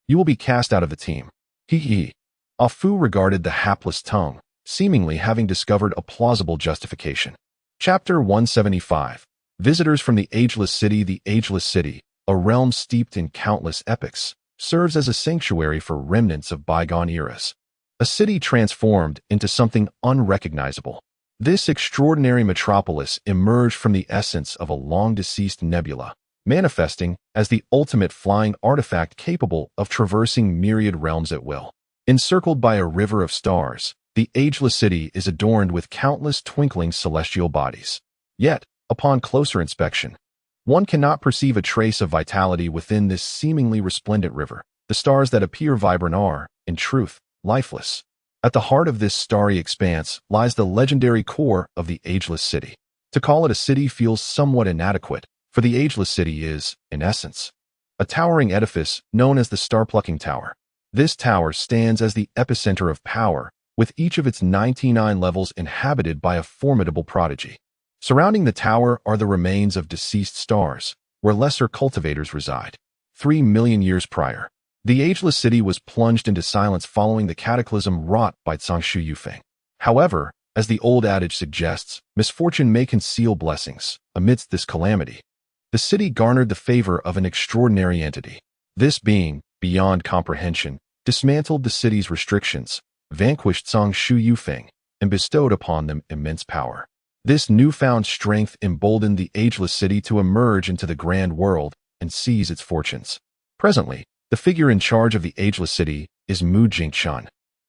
Speaker 1: you will be cast out of the team. Hee hee. Ah Fu regarded the hapless tongue, seemingly having discovered a plausible justification. Chapter 175. Visitors from the Ageless City. The Ageless City, a realm steeped in countless epics, serves as a sanctuary for remnants of bygone eras. A city transformed into something unrecognizable. This extraordinary metropolis emerged from the essence of a long-deceased nebula, manifesting as the ultimate flying artifact capable of traversing myriad realms at will. Encircled by a river of stars, the Ageless City is adorned with countless twinkling celestial bodies. Yet, upon closer inspection, one cannot perceive a trace of vitality within this seemingly resplendent river. The stars that appear vibrant are, in truth, lifeless. At the heart of this starry expanse lies the legendary core of the Ageless City. To call it a city feels somewhat inadequate, for the Ageless City is, in essence, a towering edifice known as the Star-Plucking Tower. This tower stands as the epicenter of power, with each of its 99 levels inhabited by a formidable prodigy. Surrounding the tower are the remains of deceased stars, where lesser cultivators reside. 3 million years prior, the Ageless City was plunged into silence following the cataclysm wrought by Changshu Yufeng. However, as the old adage suggests, misfortune may conceal blessings. Amidst this calamity, the city garnered the favor of an extraordinary entity. This being, beyond comprehension, dismantled the city's restrictions, vanquished Changshu Yufeng, and bestowed upon them immense power. This newfound strength emboldened the Ageless City to emerge into the grand world and seize its fortunes. Presently, the figure in charge of the Ageless City is Mu Jingchuan,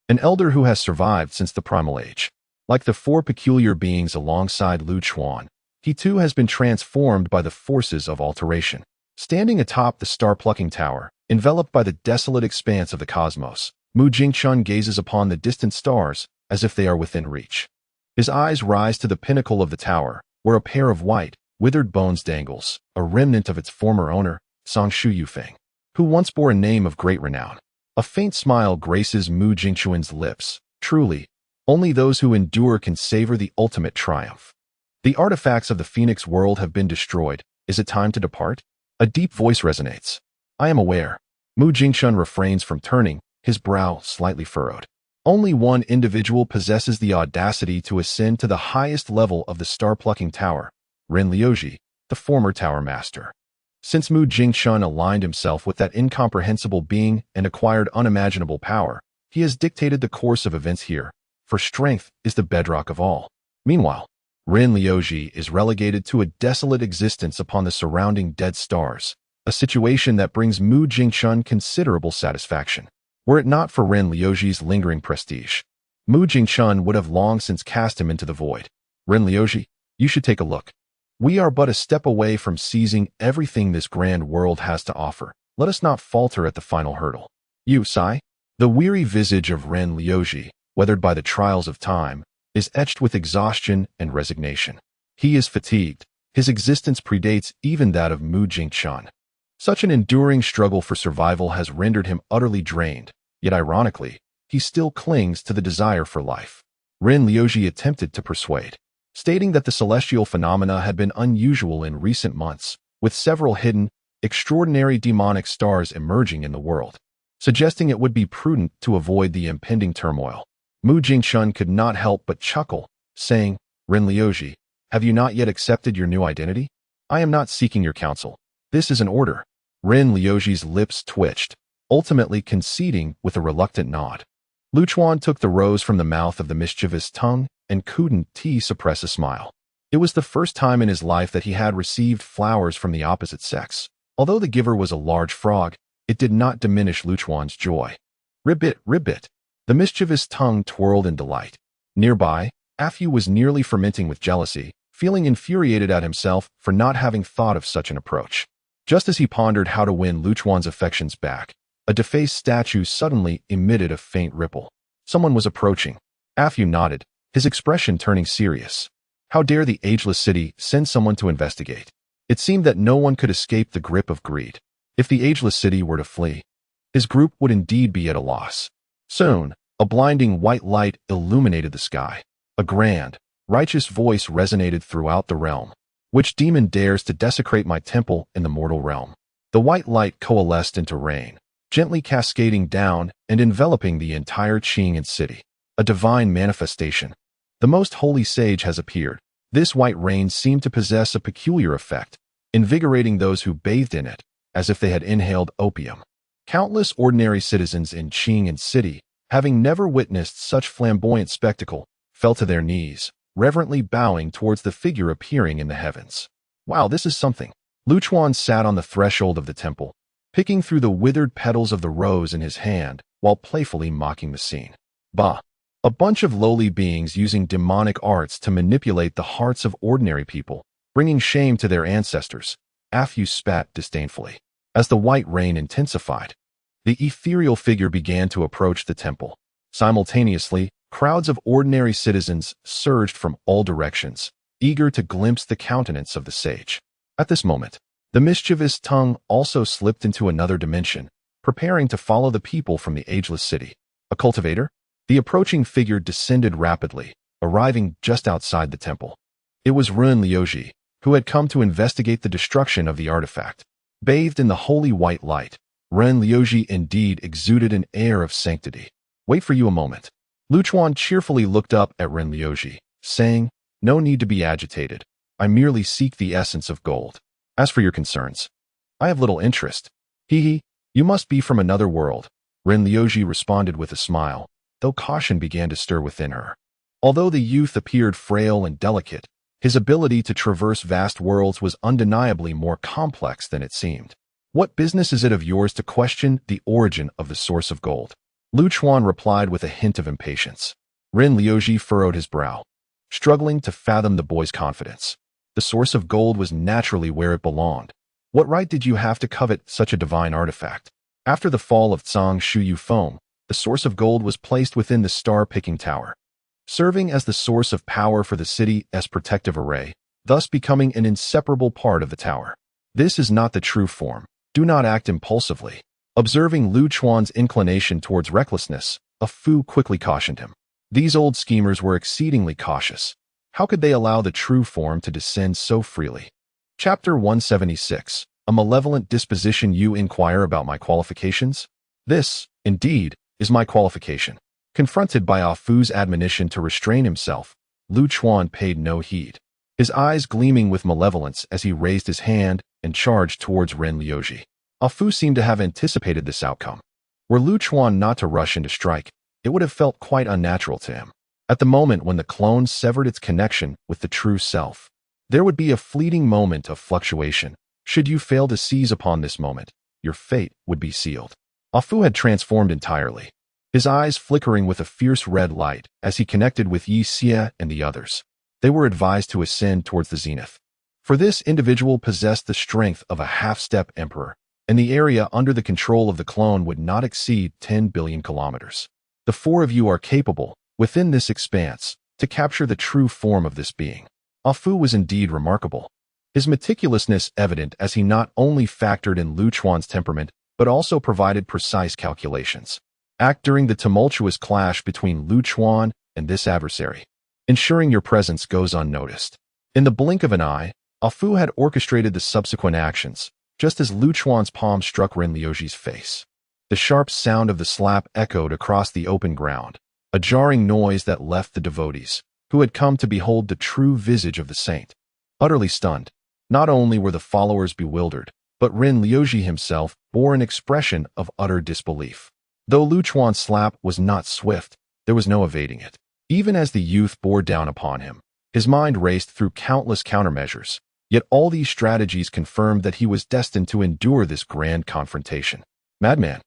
Speaker 1: an elder who has survived since the Primal Age. Like the four peculiar beings alongside Lu Chuan, he too has been transformed by the forces of alteration. Standing atop the Star-Plucking Tower, enveloped by the desolate expanse of the cosmos, Mu Jingchuan gazes upon the distant stars as if they are within reach. His eyes rise to the pinnacle of the tower, where a pair of white, withered bones dangles, a remnant of its former owner, Changshu Yufeng, who once bore a name of great renown. A faint smile graces Mu Jingchuan's lips. Truly, only those who endure can savor the ultimate triumph. The artifacts of the Phoenix world have been destroyed. Is it time to depart? A deep voice resonates. I am aware. Mu Jingchuan refrains from turning, his brow slightly furrowed. Only one individual possesses the audacity to ascend to the highest level of the Star-Plucking Tower, Ren Liuji, the former Tower Master. Since Mu Jingchuan aligned himself with that incomprehensible being and acquired unimaginable power, he has dictated the course of events here, for strength is the bedrock of all. Meanwhile, Ren Liuji is relegated to a desolate existence upon the surrounding dead stars, a situation that brings Mu Jingchuan considerable satisfaction. Were it not for Ren Liuji's lingering prestige, Mu Jingchuan would have long since cast him into the void. Ren Liuji, you should take a look. We are but a step away from seizing everything this grand world has to offer. Let us not falter at the final hurdle. You, Sai? The weary visage of Ren Liuji, weathered by the trials of time, is etched with exhaustion and resignation. He is fatigued. His existence predates even that of Mu Jingchuan. Such an enduring struggle for survival has rendered him utterly drained, yet ironically, he still clings to the desire for life. Ren Liuji attempted to persuade, stating that the celestial phenomena had been unusual in recent months, with several hidden, extraordinary demonic stars emerging in the world, suggesting it would be prudent to avoid the impending turmoil. Mu Jingchuan could not help but chuckle, saying, Ren Liuji, have you not yet accepted your new identity? I am not seeking your counsel. This is an order. Ren Liuji's lips twitched, ultimately conceding with a reluctant nod. Lu Chuan took the rose from the mouth of the mischievous tongue and couldn't suppress a smile. It was the first time in his life that he had received flowers from the opposite sex. Although the giver was a large frog, it did not diminish Luchuan's joy. Ribbit, ribbit. The mischievous tongue twirled in delight. Nearby, Afu was nearly fermenting with jealousy, feeling infuriated at himself for not having thought of such an approach. Just as he pondered how to win Luchuan's affections back, a defaced statue suddenly emitted a faint ripple. Someone was approaching. Afu nodded, his expression turning serious. How dare the ageless city send someone to investigate? It seemed that no one could escape the grip of greed. If the ageless city were to flee, his group would indeed be at a loss. Soon, a blinding white light illuminated the sky. A grand, righteous voice resonated throughout the realm. Which demon dares to desecrate my temple in the mortal realm? The white light coalesced into rain, gently cascading down and enveloping the entire Qing'an city. A divine manifestation. The most holy sage has appeared. This white rain seemed to possess a peculiar effect, invigorating those who bathed in it, as if they had inhaled opium. Countless ordinary citizens in Qing'an city, having never witnessed such flamboyant spectacle, fell to their knees, reverently bowing towards the figure appearing in the heavens. Wow, this is something. Luchuan sat on the threshold of the temple, picking through the withered petals of the rose in his hand while playfully mocking the scene. Bah! A bunch of lowly beings using demonic arts to manipulate the hearts of ordinary people, bringing shame to their ancestors. Afu spat disdainfully. As the white rain intensified, the ethereal figure began to approach the temple. Simultaneously, crowds of ordinary citizens surged from all directions, eager to glimpse the countenance of the sage. At this moment, the mischievous tongue also slipped into another dimension, preparing to follow the people from the ageless city. A cultivator? The approaching figure descended rapidly, arriving just outside the temple. It was Ren Liuji, who had come to investigate the destruction of the artifact. Bathed in the holy white light, Ren Liuji indeed exuded an air of sanctity. Wait for you a moment. Luchuan cheerfully looked up at Ren Liuji, saying, "No need to be agitated. I merely seek the essence of gold. As for your concerns, I have little interest." "Hee, you must be from another world," Ren Liuji responded with a smile, though caution began to stir within her. Although the youth appeared frail and delicate, his ability to traverse vast worlds was undeniably more complex than it seemed. "What business is it of yours to question the origin of the source of gold?" Luchuan replied with a hint of impatience. Ren Liuji furrowed his brow, struggling to fathom the boy's confidence. The source of gold was naturally where it belonged. What right did you have to covet such a divine artifact? After the fall of Tsang Shuyu Feng, the source of gold was placed within the star-picking tower, serving as the source of power for the city as protective array, thus becoming an inseparable part of the tower. This is not the true form. Do not act impulsively. Observing Luchuan's inclination towards recklessness, Afu quickly cautioned him. These old schemers were exceedingly cautious. How could they allow the true form to descend so freely? Chapter 176. A malevolent disposition. You inquire about my qualifications? This, indeed, is my qualification. Confronted by Afu's admonition to restrain himself, Luchuan paid no heed, his eyes gleaming with malevolence as he raised his hand and charged towards Ren Liuji. Afu seemed to have anticipated this outcome. Were Luchuan not to rush into strike, it would have felt quite unnatural to him. At the moment when the clone severed its connection with the true self, there would be a fleeting moment of fluctuation. Should you fail to seize upon this moment, your fate would be sealed. Afu had transformed entirely, his eyes flickering with a fierce red light as he connected with Yi Xie and the others. They were advised to ascend towards the zenith. For this individual possessed the strength of a half-step emperor, and the area under the control of the clone would not exceed 10 billion kilometers. The four of you are capable, within this expanse, to capture the true form of this being. Afu was indeed remarkable, his meticulousness evident as he not only factored in Luchuan's temperament, but also provided precise calculations. Act during the tumultuous clash between Luchuan and this adversary, ensuring your presence goes unnoticed. In the blink of an eye, Afu had orchestrated the subsequent actions, just as Luchuan's palm struck Ren Liuji's face. The sharp sound of the slap echoed across the open ground, a jarring noise that left the devotees, who had come to behold the true visage of the saint, utterly stunned. Not only were the followers bewildered, but Ren Liuji himself bore an expression of utter disbelief. Though Luchuan's slap was not swift, there was no evading it. Even as the youth bore down upon him, his mind raced through countless countermeasures, yet all these strategies confirmed that he was destined to endure this grand confrontation. Madman,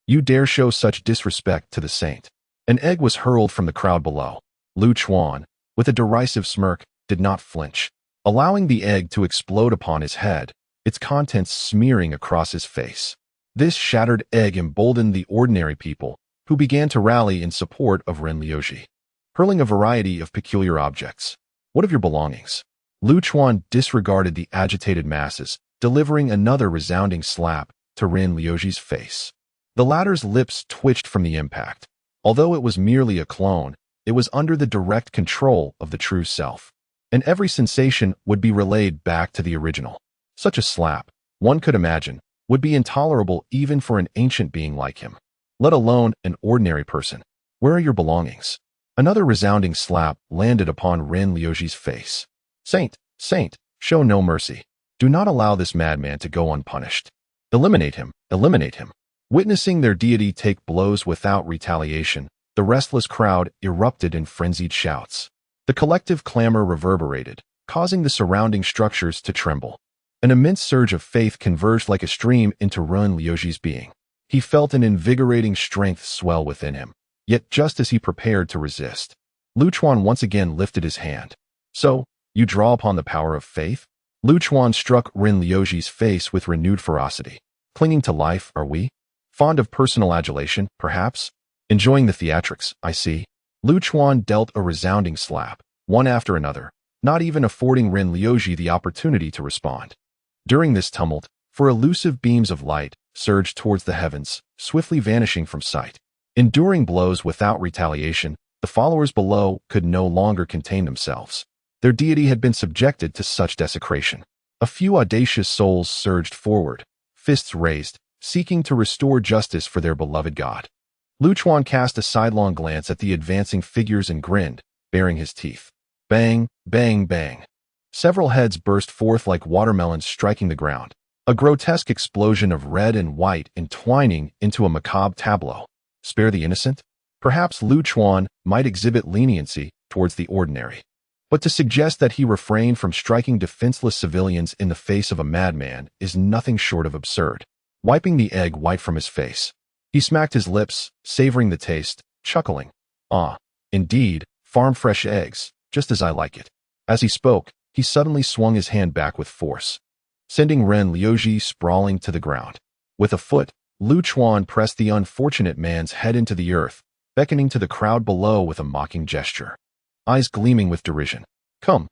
Speaker 1: you dare show such disrespect to the saint. An egg was hurled from the crowd below. Lu Chuan, with a derisive smirk, did not flinch, allowing the egg to explode upon his head, its contents smearing across his face. This shattered egg emboldened the ordinary people, who began to rally in support of Ren Liuji, hurling a variety of peculiar objects. What of your belongings? Lu Chuan disregarded the agitated masses, delivering another resounding slap to Ren Liuji's face. The latter's lips twitched from the impact. Although it was merely a clone, it was under the direct control of the true self, and every sensation would be relayed back to the original. Such a slap, one could imagine, would be intolerable even for an ancient being like him, let alone an ordinary person. Where are your belongings? Another resounding slap landed upon Ren Liuji's face. Saint, show no mercy. Do not allow this madman to go unpunished. Eliminate him, eliminate him. Witnessing their deity take blows without retaliation, the restless crowd erupted in frenzied shouts. The collective clamor reverberated, causing the surrounding structures to tremble. An immense surge of faith converged like a stream into Ren Liuji's being. He felt an invigorating strength swell within him. Yet just as he prepared to resist, Lu Chuan once again lifted his hand. So, you draw upon the power of faith? Lu Chuan struck Ren Liuji's face with renewed ferocity. Clinging to life, are we? Fond of personal adulation, perhaps? Enjoying the theatrics, I see. Lu Chuan dealt a resounding slap, one after another, not even affording Ren Liuji the opportunity to respond. During this tumult, four elusive beams of light surged towards the heavens, swiftly vanishing from sight. Enduring blows without retaliation, the followers below could no longer contain themselves. Their deity had been subjected to such desecration. A few audacious souls surged forward, fists raised, seeking to restore justice for their beloved god. Lu Chuan cast a sidelong glance at the advancing figures and grinned, baring his teeth. Bang, bang, bang. Several heads burst forth like watermelons striking the ground, a grotesque explosion of red and white entwining into a macabre tableau. Spare the innocent? Perhaps Lu Chuan might exhibit leniency towards the ordinary. But to suggest that he refrained from striking defenseless civilians in the face of a madman is nothing short of absurd. Wiping the egg white from his face, he smacked his lips, savoring the taste, chuckling. Ah, indeed, farm-fresh eggs, just as I like it. As he spoke, he suddenly swung his hand back with force, sending Ren Liuji sprawling to the ground. With a foot, Lu Chuan pressed the unfortunate man's head into the earth, beckoning to the crowd below with a mocking gesture, eyes gleaming with derision. Come,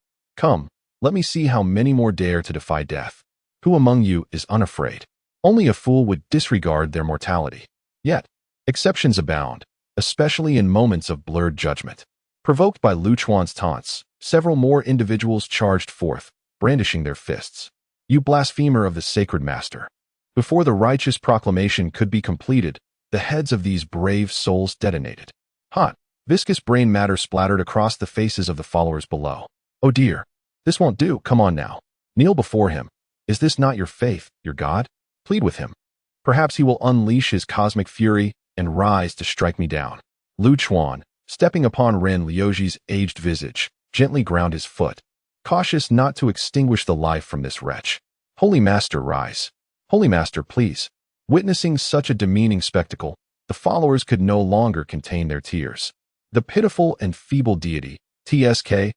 Speaker 1: let me see how many more dare to defy death. Who among you is unafraid? Only a fool would disregard their mortality. Yet, exceptions abound, especially in moments of blurred judgment. Provoked by Lu Chuan's taunts, several more individuals charged forth, brandishing their fists. You blasphemer of the sacred master. Before the righteous proclamation could be completed, the heads of these brave souls detonated. Hot, viscous brain matter splattered across the faces of the followers below. Oh dear, this won't do, come on now. Kneel before him. Is this not your faith, your god? Plead with him. Perhaps he will unleash his cosmic fury and rise to strike me down. Lu Chuan, stepping upon Ren Liuji's aged visage, gently ground his foot, cautious not to extinguish the life from this wretch. Holy Master, rise. Holy Master, please. Witnessing such a demeaning spectacle, the followers could no longer contain their tears. The pitiful and feeble deity, TSK.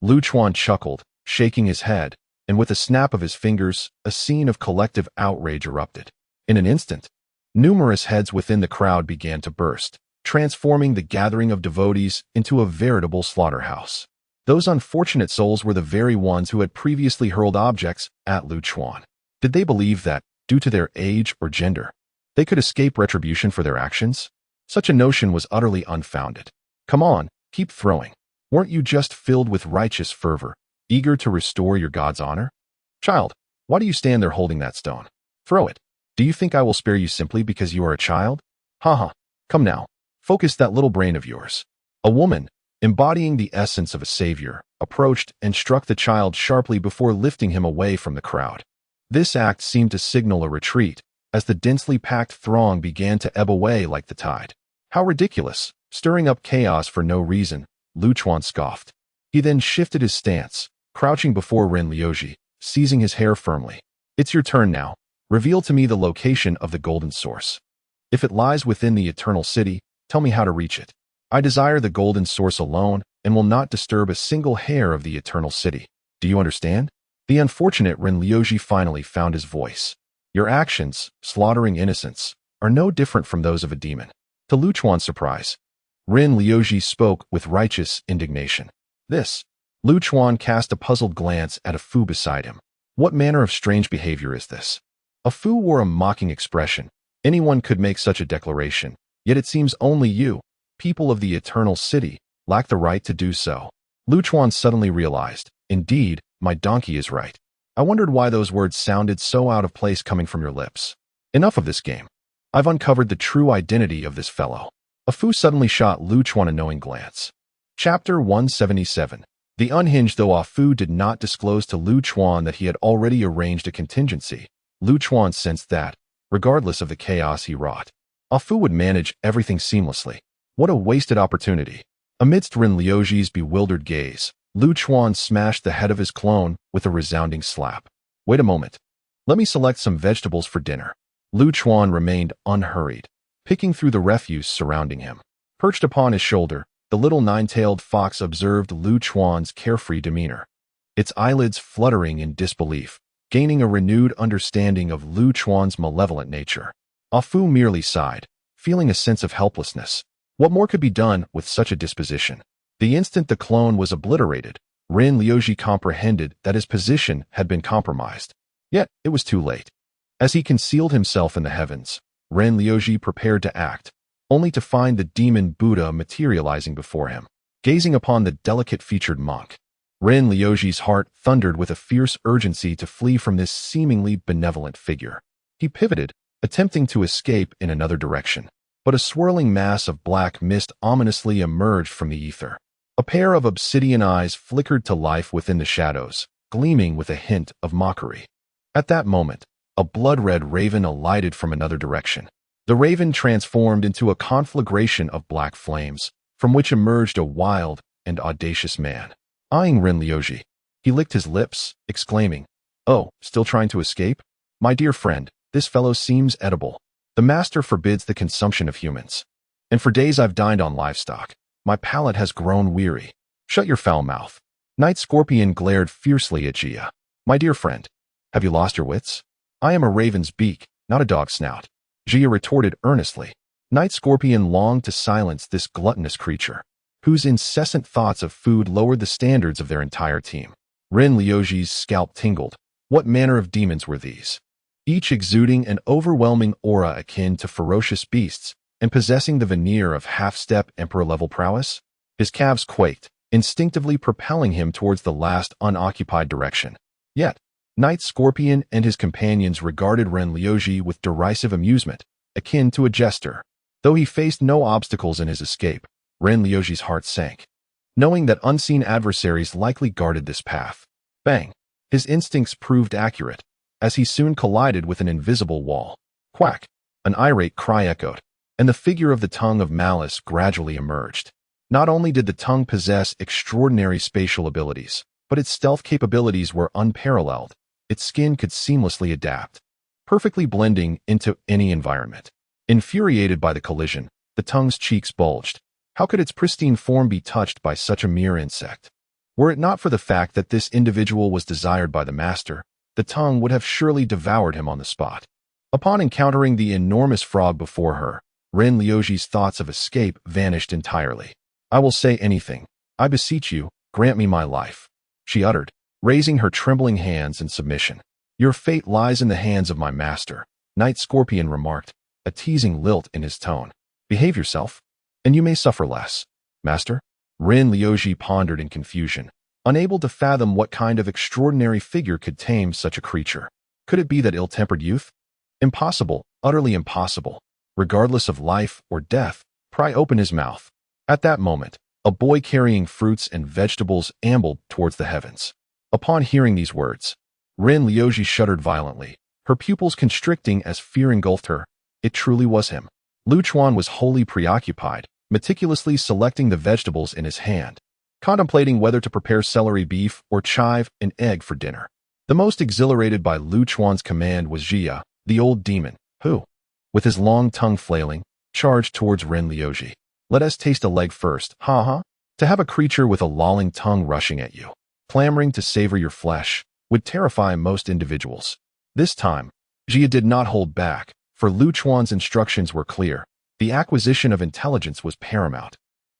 Speaker 1: Lu Chuan chuckled, shaking his head, and with a snap of his fingers, a scene of collective outrage erupted. In an instant, numerous heads within the crowd began to burst, transforming the gathering of devotees into a veritable slaughterhouse. Those unfortunate souls were the very ones who had previously hurled objects at Lu Chuan. Did they believe that, due to their age or gender, they could escape retribution for their actions? Such a notion was utterly unfounded. Come on, keep throwing. Weren't you just filled with righteous fervor, eager to restore your god's honor? Child, why do you stand there holding that stone? Throw it. Do you think I will spare you simply because you are a child? Ha. Come now, focus that little brain of yours. A woman, embodying the essence of a savior, approached and struck the child sharply before lifting him away from the crowd. This act seemed to signal a retreat, as the densely packed throng began to ebb away like the tide. How ridiculous, stirring up chaos for no reason, Lu Chuan scoffed. He then shifted his stance, crouching before Ren Liuji, seizing his hair firmly. It's your turn now. Reveal to me the location of the golden source. If it lies within the eternal city, tell me how to reach it. I desire the golden source alone and will not disturb a single hair of the eternal city. Do you understand? The unfortunate Ren Liuji finally found his voice. Your actions, slaughtering innocents, are no different from those of a demon. To Lu Chuan's surprise, Ren Liuji spoke with righteous indignation. This. Lu Chuan cast a puzzled glance at a Fu beside him. What manner of strange behavior is this? A Fu wore a mocking expression. Anyone could make such a declaration, yet it seems only you, people of the eternal city, lack the right to do so. Lu Chuan suddenly realized, indeed, my donkey is right. I wondered why those words sounded so out of place coming from your lips. Enough of this game. I've uncovered the true identity of this fellow. A Fu suddenly shot Lu Chuan a knowing glance. Chapter 177. The unhinged. Though Ah Fu did not disclose to Lu Chuan that he had already arranged a contingency, Lu Chuan sensed that, regardless of the chaos he wrought, Ah Fu would manage everything seamlessly. What a wasted opportunity. Amidst Ren Liuji's bewildered gaze, Lu Chuan smashed the head of his clone with a resounding slap. Wait a moment. Let me select some vegetables for dinner. Lu Chuan remained unhurried, picking through the refuse surrounding him. Perched upon his shoulder, the little nine-tailed fox observed Lu Chuan's carefree demeanor, its eyelids fluttering in disbelief, gaining a renewed understanding of Lu Chuan's malevolent nature. Ah Fu merely sighed, feeling a sense of helplessness. What more could be done with such a disposition? The instant the clone was obliterated, Ren Liuji comprehended that his position had been compromised. Yet, it was too late. As he concealed himself in the heavens, Ren Liuji prepared to act, only to find the demon Buddha materializing before him. Gazing upon the delicate-featured monk, Ren Liuji's heart thundered with a fierce urgency to flee from this seemingly benevolent figure. He pivoted, attempting to escape in another direction, but a swirling mass of black mist ominously emerged from the ether. A pair of obsidian eyes flickered to life within the shadows, gleaming with a hint of mockery. At that moment, a blood-red raven alighted from another direction. The raven transformed into a conflagration of black flames, from which emerged a wild and audacious man. Eyeing Ren Liuji, he licked his lips, exclaiming, "Oh, still trying to escape? My dear friend, this fellow seems edible. The master forbids the consumption of humans. And for days I've dined on livestock. My palate has grown weary. Shut your foul mouth." Night Scorpion glared fiercely at Jia. "My dear friend, have you lost your wits? I am a raven's beak, not a dog's snout." Jia retorted earnestly. Night Scorpion longed to silence this gluttonous creature, whose incessant thoughts of food lowered the standards of their entire team. Ren Liuji's scalp tingled. What manner of demons were these? Each exuding an overwhelming aura akin to ferocious beasts and possessing the veneer of half-step emperor-level prowess? His calves quaked, instinctively propelling him towards the last unoccupied direction. Yet, Night Scorpion and his companions regarded Ren Liuji with derisive amusement, akin to a jester. Though he faced no obstacles in his escape, Ren Liuji's heart sank, knowing that unseen adversaries likely guarded this path. Bang! His instincts proved accurate, as he soon collided with an invisible wall. Quack! An irate cry echoed, and the figure of the tongue of malice gradually emerged. Not only did the tongue possess extraordinary spatial abilities, but its stealth capabilities were unparalleled. Its skin could seamlessly adapt, perfectly blending into any environment. Infuriated by the collision, the tongue's cheeks bulged. How could its pristine form be touched by such a mere insect? Were it not for the fact that this individual was desired by the master, the tongue would have surely devoured him on the spot. Upon encountering the enormous frog before her, Ren Liuji's thoughts of escape vanished entirely. "I will say anything. I beseech you, grant me my life," she uttered, raising her trembling hands in submission. "Your fate lies in the hands of my master," Night Scorpion remarked, a teasing lilt in his tone. "Behave yourself, and you may suffer less." "Master?" Ren Liuji pondered in confusion, unable to fathom what kind of extraordinary figure could tame such a creature. Could it be that ill-tempered youth? Impossible, utterly impossible. Regardless of life or death, pry open his mouth. At that moment, a boy carrying fruits and vegetables ambled towards the heavens. Upon hearing these words, Ren Liuji shuddered violently, her pupils constricting as fear engulfed her. It truly was him. Lu Chuan was wholly preoccupied, meticulously selecting the vegetables in his hand, contemplating whether to prepare celery beef or chive an egg for dinner. The most exhilarated by Lu Chuan's command was Jia, the old demon, who, with his long tongue flailing, charged towards Ren Liuji. Let us taste a leg first, ha ha. To have a creature with a lolling tongue rushing at you, clamoring to savor your flesh, would terrify most individuals. This time, Jia did not hold back, for Lu Chuan's instructions were clear. The acquisition of intelligence was paramount,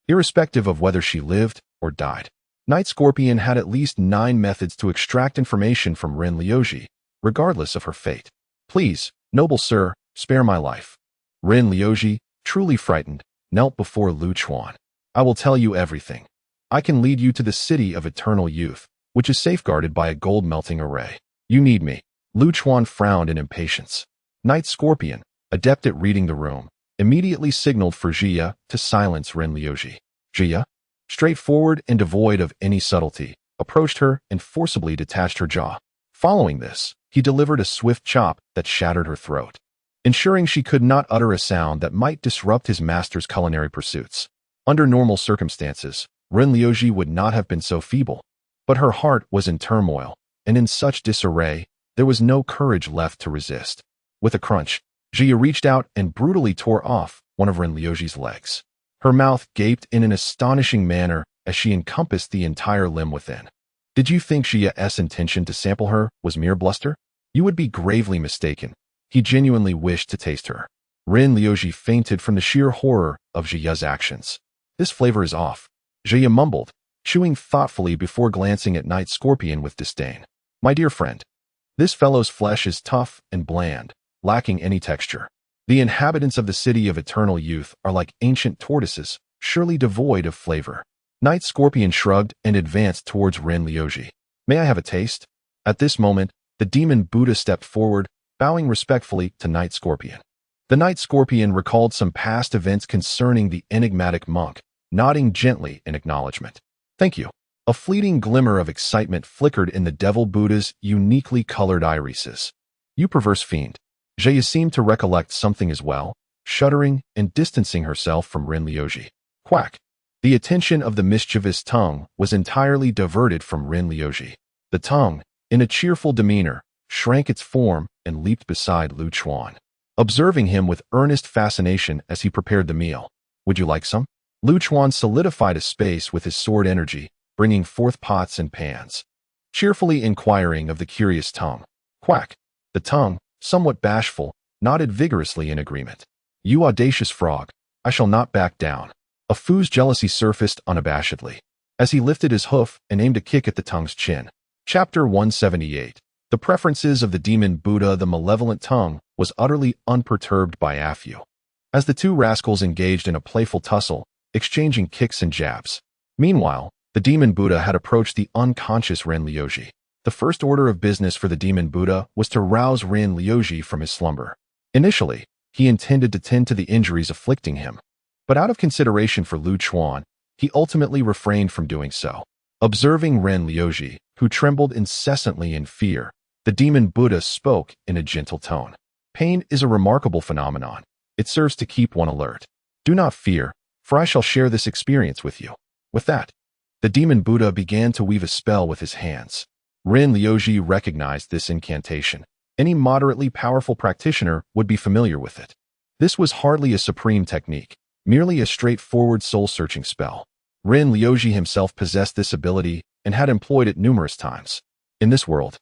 Speaker 1: irrespective of whether she lived or died. Night Scorpion had at least 9 methods to extract information from Ren Liuji, regardless of her fate. Please, noble sir, spare my life. Ren Liuji, truly frightened, knelt before Lu Chuan. I will tell you everything. I can lead you to the city of eternal youth, which is safeguarded by a gold-melting array. You need me. Lu Chuan frowned in impatience. Night Scorpion, adept at reading the room, immediately signaled for Jia to silence Ren Liuji. Jia, straightforward and devoid of any subtlety, approached her and forcibly detached her jaw. Following this, he delivered a swift chop that shattered her throat, ensuring she could not utter a sound that might disrupt his master's culinary pursuits. Under normal circumstances, Ren Liuji would not have been so feeble, but her heart was in turmoil, and in such disarray, there was no courage left to resist. With a crunch, Jia reached out and brutally tore off one of Ren Liuji's legs. Her mouth gaped in an astonishing manner as she encompassed the entire limb within. Did you think Jia's intention to sample her was mere bluster? You would be gravely mistaken. He genuinely wished to taste her. Ren Liuji fainted from the sheer horror of Jia's actions. This flavor is off, Jia mumbled, chewing thoughtfully before glancing at Night Scorpion with disdain. My dear friend, this fellow's flesh is tough and bland, lacking any texture. The inhabitants of the city of eternal youth are like ancient tortoises, surely devoid of flavor. Night Scorpion shrugged and advanced towards Ren Liuji. May I have a taste? At this moment, the demon Buddha stepped forward, bowing respectfully to Night Scorpion. The Night Scorpion recalled some past events concerning the enigmatic monk, nodding gently in acknowledgement. Thank you. A fleeting glimmer of excitement flickered in the Devil Buddha's uniquely colored irises. You perverse fiend. Jia seemed to recollect something as well, shuddering and distancing herself from Ren Liuji. Quack. The attention of the mischievous tongue was entirely diverted from Ren Liuji. The tongue, in a cheerful demeanor, shrank its form and leaped beside Lu Chuan, observing him with earnest fascination as he prepared the meal. Would you like some? Lu Chuan solidified a space with his sword energy, bringing forth pots and pans, cheerfully inquiring of the curious tongue. Quack. The tongue, somewhat bashful, nodded vigorously in agreement. You audacious frog, I shall not back down. A Fu's jealousy surfaced unabashedly, as he lifted his hoof and aimed a kick at the tongue's chin. Chapter 178. The preferences of the demon Buddha. The malevolent tongue was utterly unperturbed by Afu, as the two rascals engaged in a playful tussle, exchanging kicks and jabs. Meanwhile, the demon Buddha had approached the unconscious Ren Liuji. The first order of business for the demon Buddha was to rouse Ren Liuji from his slumber. Initially, he intended to tend to the injuries afflicting him, but out of consideration for Lu Chuan, he ultimately refrained from doing so. Observing Ren Liuji, who trembled incessantly in fear, the demon Buddha spoke in a gentle tone. Pain is a remarkable phenomenon. It serves to keep one alert. Do not fear, for I shall share this experience with you. With that, the demon Buddha began to weave a spell with his hands. Ren Liuji recognized this incantation. Any moderately powerful practitioner would be familiar with it. This was hardly a supreme technique, merely a straightforward soul-searching spell. Ren Liuji himself possessed this ability and had employed it numerous times. In this world,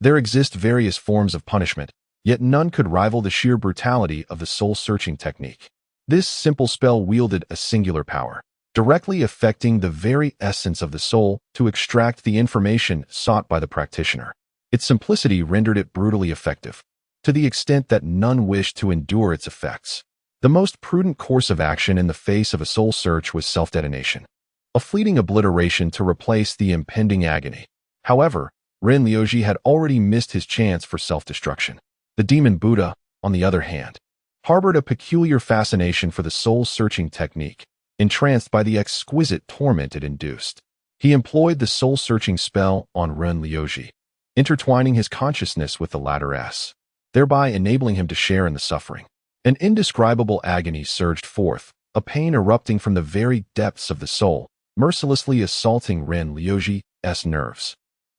Speaker 1: there exist various forms of punishment, yet none could rival the sheer brutality of the soul-searching technique. This simple spell wielded a singular power, directly affecting the very essence of the soul to extract the information sought by the practitioner. Its simplicity rendered it brutally effective, to the extent that none wished to endure its effects. The most prudent course of action in the face of a soul search was self-detonation, a fleeting obliteration to replace the impending agony. However, Ren Liuji had already missed his chance for self-destruction. The demon Buddha, on the other hand, harbored a peculiar fascination for the soul-searching technique, entranced by the exquisite torment it induced. He employed the soul-searching spell on Ren Liuji, intertwining his consciousness with the latter's, thereby enabling him to share in the suffering. An indescribable agony surged forth, a pain erupting from the very depths of the soul, mercilessly assaulting Ren Liuji's nerves.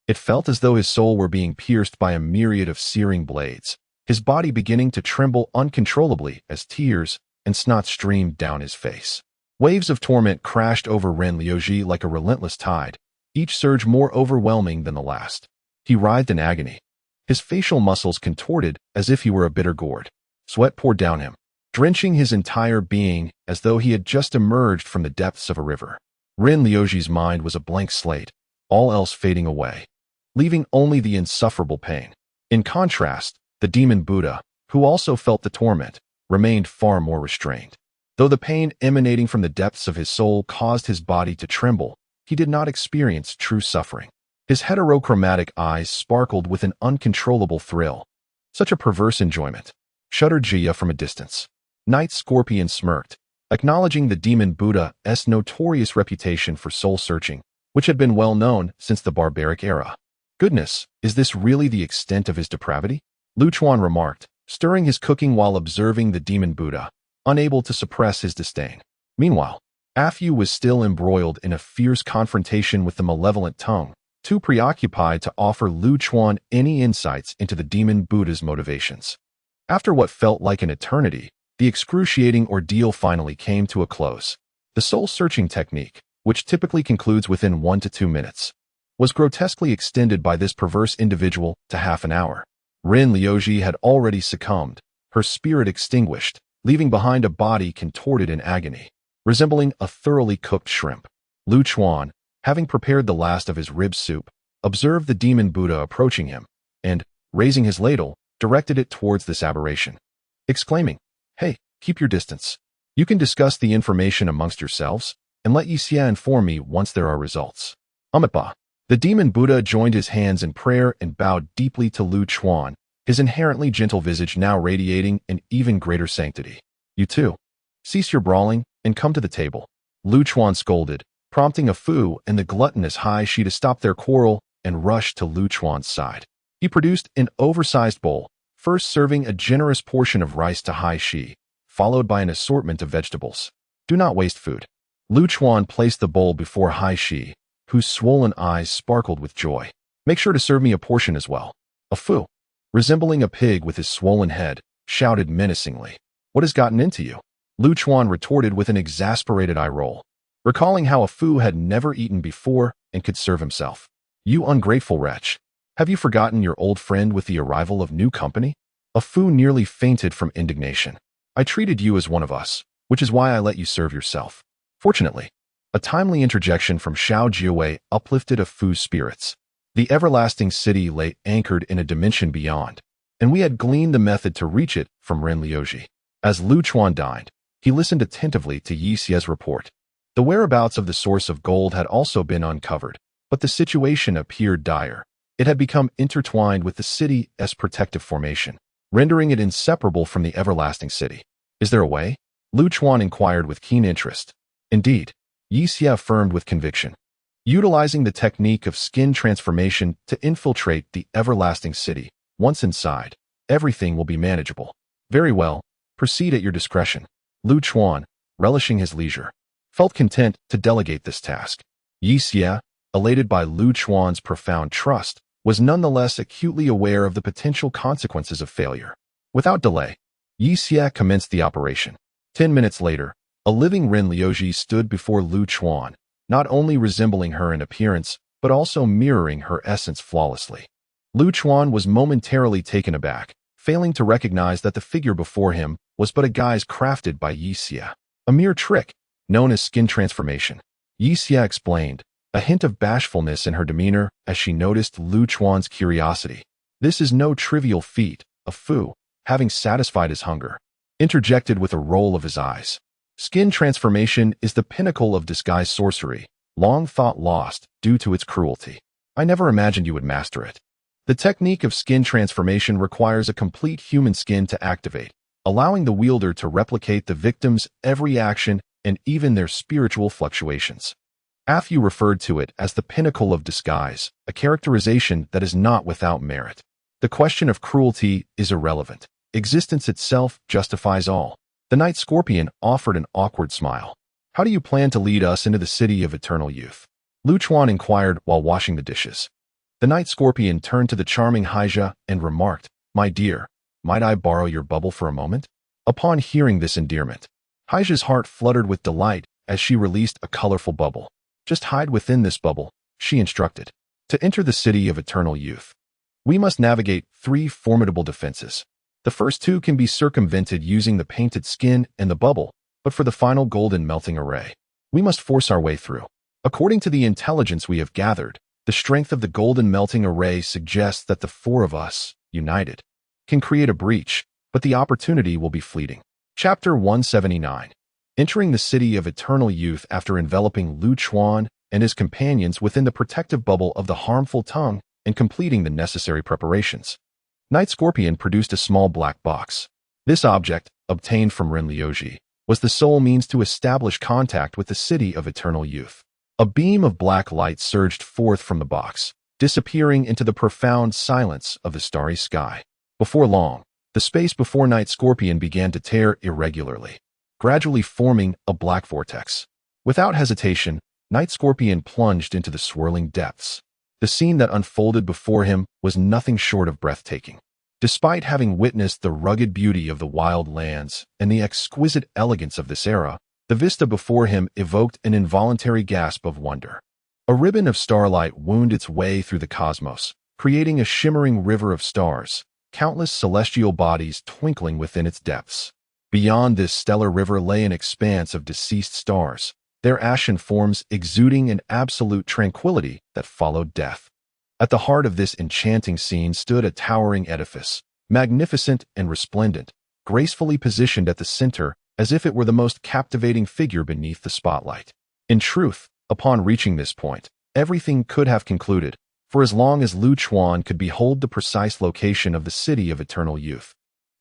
Speaker 1: It felt as though his soul were being pierced by a myriad of searing blades, his body beginning to tremble uncontrollably as tears and snot streamed down his face. Waves of torment crashed over Ren Liuji like a relentless tide, each surge more overwhelming than the last. He writhed in agony. His facial muscles contorted as if he were a bitter gourd. Sweat poured down him, drenching his entire being as though he had just emerged from the depths of a river. Ren Liuji's mind was a blank slate, all else fading away, leaving only the insufferable pain. In contrast, the demon Buddha, who also felt the torment, remained far more restrained. Though the pain emanating from the depths of his soul caused his body to tremble, he did not experience true suffering. His heterochromatic eyes sparkled with an uncontrollable thrill. Such a perverse enjoyment, shuddered Jia from a distance. Night Scorpion smirked, acknowledging the demon Buddha's notorious reputation for soul-searching, which had been well known since the barbaric era. Goodness, is this really the extent of his depravity? Lu Chuan remarked, stirring his cooking while observing the demon Buddha, unable to suppress his disdain. Meanwhile, Afyu was still embroiled in a fierce confrontation with the malevolent tongue, too preoccupied to offer Lu Chuan any insights into the demon Buddha's motivations. After what felt like an eternity, the excruciating ordeal finally came to a close. The soul-searching technique, which typically concludes within 1 to 2 minutes, was grotesquely extended by this perverse individual to half an hour. Ren Liuji had already succumbed, her spirit extinguished, leaving behind a body contorted in agony, resembling a thoroughly cooked shrimp. Lu Chuan, having prepared the last of his rib soup, observed the demon Buddha approaching him, and, raising his ladle, directed it towards this aberration, exclaiming, "Hey, keep your distance. You can discuss the information amongst yourselves, and let Yixia inform me once there are results." Amitabha. The demon Buddha joined his hands in prayer and bowed deeply to Lu Chuan, his inherently gentle visage now radiating an even greater sanctity. "You too. Cease your brawling and come to the table," Lu Chuan scolded, prompting Afu and the gluttonous Hai Shi to stop their quarrel and rush to Lu Chuan's side. He produced an oversized bowl, first serving a generous portion of rice to Hai Shi, followed by an assortment of vegetables. "Do not waste food." Lu Chuan placed the bowl before Hai Shi, whose swollen eyes sparkled with joy. "Make sure to serve me a portion as well." Afu, resembling a pig with his swollen head, shouted menacingly. "What has gotten into you?" Lu Chuan retorted with an exasperated eye roll, recalling how Afu had never eaten before and could serve himself. "You ungrateful wretch. Have you forgotten your old friend with the arrival of new company?" Afu nearly fainted from indignation. "I treated you as one of us, which is why I let you serve yourself." Fortunately, a timely interjection from Xiao Jiawei uplifted Afu's spirits. The everlasting city lay anchored in a dimension beyond, and we had gleaned the method to reach it from Ren Liuji. As Lu Chuan dined, he listened attentively to Yixia's report. The whereabouts of the source of gold had also been uncovered, but the situation appeared dire. It had become intertwined with the city's protective formation, rendering it inseparable from the everlasting city. "Is there a way?" Lu Chuan inquired with keen interest. "Indeed," Yixia affirmed with conviction. "Utilizing the technique of skin transformation to infiltrate the everlasting city, once inside, everything will be manageable." "Very well, proceed at your discretion." Lu Chuan, relishing his leisure, felt content to delegate this task. Yixia, elated by Lu Chuan's profound trust, was nonetheless acutely aware of the potential consequences of failure. Without delay, Yixia commenced the operation. 10 minutes later, a living Ren Liuji stood before Lu Chuan, not only resembling her in appearance, but also mirroring her essence flawlessly. Lu Chuan was momentarily taken aback, failing to recognize that the figure before him was but a guise crafted by Yixia, a mere trick, known as skin transformation. Yixia explained, a hint of bashfulness in her demeanor as she noticed Lu Chuan's curiosity. "This is no trivial feat," Afu, having satisfied his hunger, interjected with a roll of his eyes. "Skin transformation is the pinnacle of disguise sorcery, long thought lost due to its cruelty. I never imagined you would master it." The technique of skin transformation requires a complete human skin to activate, allowing the wielder to replicate the victim's every action and even their spiritual fluctuations. Afyu referred to it as the pinnacle of disguise, a characterization that is not without merit. The question of cruelty is irrelevant. Existence itself justifies all. The Night Scorpion offered an awkward smile. "How do you plan to lead us into the city of eternal youth?" Lu Chuan inquired while washing the dishes. The Night Scorpion turned to the charming Haija and remarked, "My dear, might I borrow your bubble for a moment? Upon hearing this endearment, Haija's heart fluttered with delight as she released a colorful bubble. Just hide within this bubble, she instructed. To enter the city of eternal youth, we must navigate 3 formidable defenses. The first 2 can be circumvented using the painted skin and the bubble, but for the final golden melting array, we must force our way through. According to the intelligence we have gathered, the strength of the golden melting array suggests that the 4 of us, united, can create a breach, but the opportunity will be fleeting. Chapter 179. Entering the city of eternal youth after enveloping Lu Chuan and his companions within the protective bubble of the harmful tongue and completing the necessary preparations. Night Scorpion produced a small black box. This object, obtained from Ren Liuji, was the sole means to establish contact with the city of eternal youth. A beam of black light surged forth from the box, disappearing into the profound silence of the starry sky. Before long, the space before Night Scorpion began to tear irregularly, gradually forming a black vortex. Without hesitation, Night Scorpion plunged into the swirling depths. The scene that unfolded before him was nothing short of breathtaking. Despite having witnessed the rugged beauty of the wild lands and the exquisite elegance of this era, the vista before him evoked an involuntary gasp of wonder. A ribbon of starlight wound its way through the cosmos, creating a shimmering river of stars, countless celestial bodies twinkling within its depths. Beyond this stellar river lay an expanse of deceased stars, their ashen forms exuding an absolute tranquility that followed death. At the heart of this enchanting scene stood a towering edifice, magnificent and resplendent, gracefully positioned at the center as if it were the most captivating figure beneath the spotlight. In truth, upon reaching this point, everything could have concluded, for as long as Lu Chuan could behold the precise location of the city of eternal youth,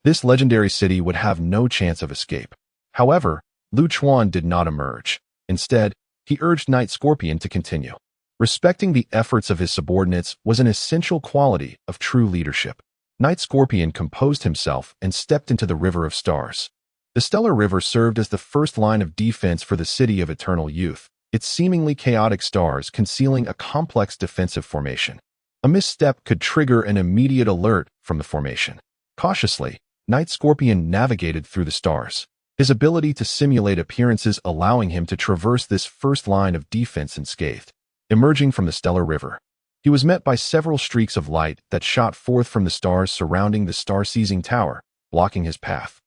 Speaker 1: this legendary city would have no chance of escape. However, Lu Chuan did not emerge. Instead, he urged Night Scorpion to continue. Respecting the efforts of his subordinates was an essential quality of true leadership. Night Scorpion composed himself and stepped into the River of Stars. The stellar river served as the first line of defense for the city of eternal youth, its seemingly chaotic stars concealing a complex defensive formation. A misstep could trigger an immediate alert from the formation. Cautiously, Night Scorpion navigated through the stars, his ability to simulate appearances allowing him to traverse this first line of defense unscathed. Emerging from the stellar river, he was met by several streaks of light that shot forth from the stars surrounding the star-seizing tower, blocking his path.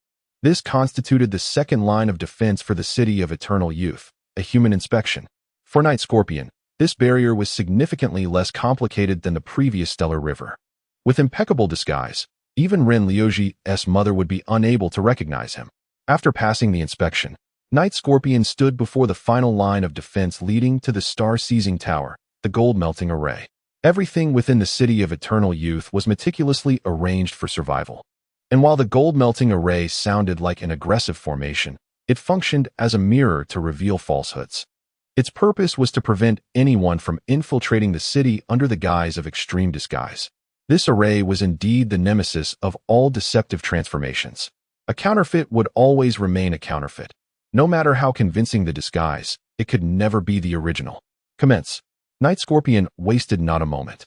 Speaker 1: This constituted the second line of defense for the city of eternal youth, a human inspection. For Night Scorpion, this barrier was significantly less complicated than the previous stellar river. With impeccable disguise, even Ren Liuji's mother would be unable to recognize him. After passing the inspection, Night Scorpion stood before the final line of defense leading to the star-seizing tower, the gold-melting array. Everything within the city of eternal youth was meticulously arranged for survival. And while the gold-melting array sounded like an aggressive formation, it functioned as a mirror to reveal falsehoods. Its purpose was to prevent anyone from infiltrating the city under the guise of extreme disguise. This array was indeed the nemesis of all deceptive transformations. A counterfeit would always remain a counterfeit. No matter how convincing the disguise, it could never be the original. Commence. Night Scorpion wasted not a moment.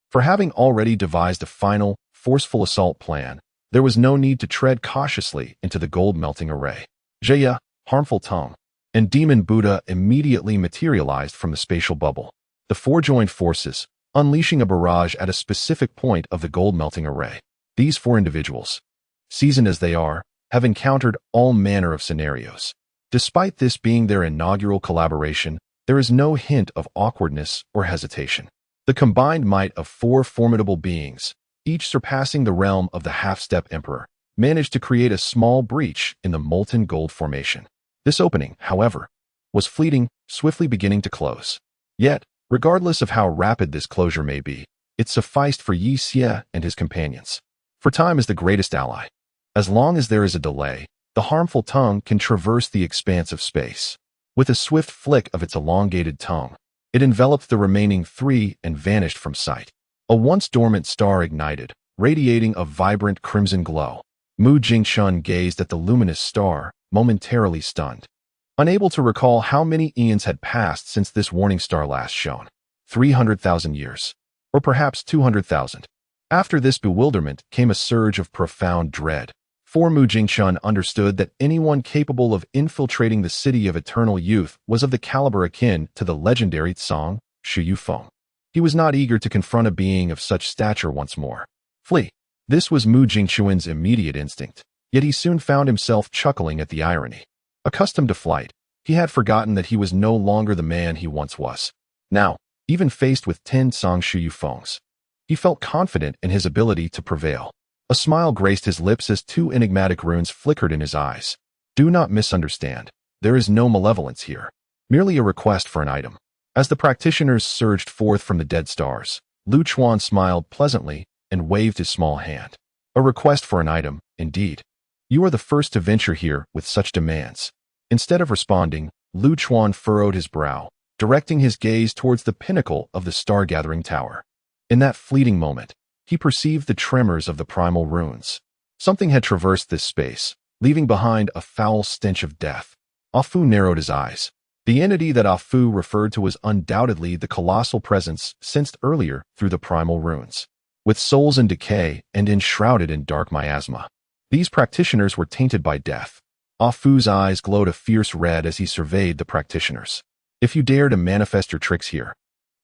Speaker 1: For having already devised a final, forceful assault plan, there was no need to tread cautiously into the gold-melting array. Jaya, harmful tongue, and Demon Buddha immediately materialized from the spatial bubble. The 4 joined forces, unleashing a barrage at a specific point of the gold-melting array. These 4 individuals, seasoned as they are, have encountered all manner of scenarios. Despite this being their inaugural collaboration, there is no hint of awkwardness or hesitation. The combined might of 4 formidable beings, each surpassing the realm of the half-step emperor, managed to create a small breach in the molten gold formation. This opening, however, was fleeting, swiftly beginning to close. Yet, regardless of how rapid this closure may be, it sufficed for Yi Xie and his companions. For time is the greatest ally. As long as there is a delay, the harmful tongue can traverse the expanse of space. With a swift flick of its elongated tongue, it enveloped the remaining 3 and vanished from sight. A once dormant star ignited, radiating a vibrant crimson glow. Mu Jingshun gazed at the luminous star, momentarily stunned. Unable to recall how many eons had passed since this warning star last shone. 300,000 years. Or perhaps 200,000. After this bewilderment came a surge of profound dread. For Mu Jingshun understood that anyone capable of infiltrating the city of eternal youth was of the caliber akin to the legendary Tsang Shu Yufeng. He was not eager to confront a being of such stature once more. Flee. This was Mu Jingxuan's immediate instinct, yet he soon found himself chuckling at the irony. Accustomed to flight, he had forgotten that he was no longer the man he once was. Now, even faced with 10 Tsang Shu Yufengs, he felt confident in his ability to prevail. A smile graced his lips as 2 enigmatic runes flickered in his eyes. Do not misunderstand. There is no malevolence here. Merely a request for an item. As the practitioners surged forth from the dead stars, Lu Chuan smiled pleasantly and waved his small hand. A request for an item, indeed. You are the first to venture here with such demands. Instead of responding, Lu Chuan furrowed his brow, directing his gaze towards the pinnacle of the star-gathering tower. In that fleeting moment, he perceived the tremors of the primal runes. Something had traversed this space, leaving behind a foul stench of death. Afu narrowed his eyes. The entity that Afu referred to was undoubtedly the colossal presence sensed earlier through the primal runes. With souls in decay and enshrouded in dark miasma, these practitioners were tainted by death. Afu's eyes glowed a fierce red as he surveyed the practitioners. If you dare to manifest your tricks here,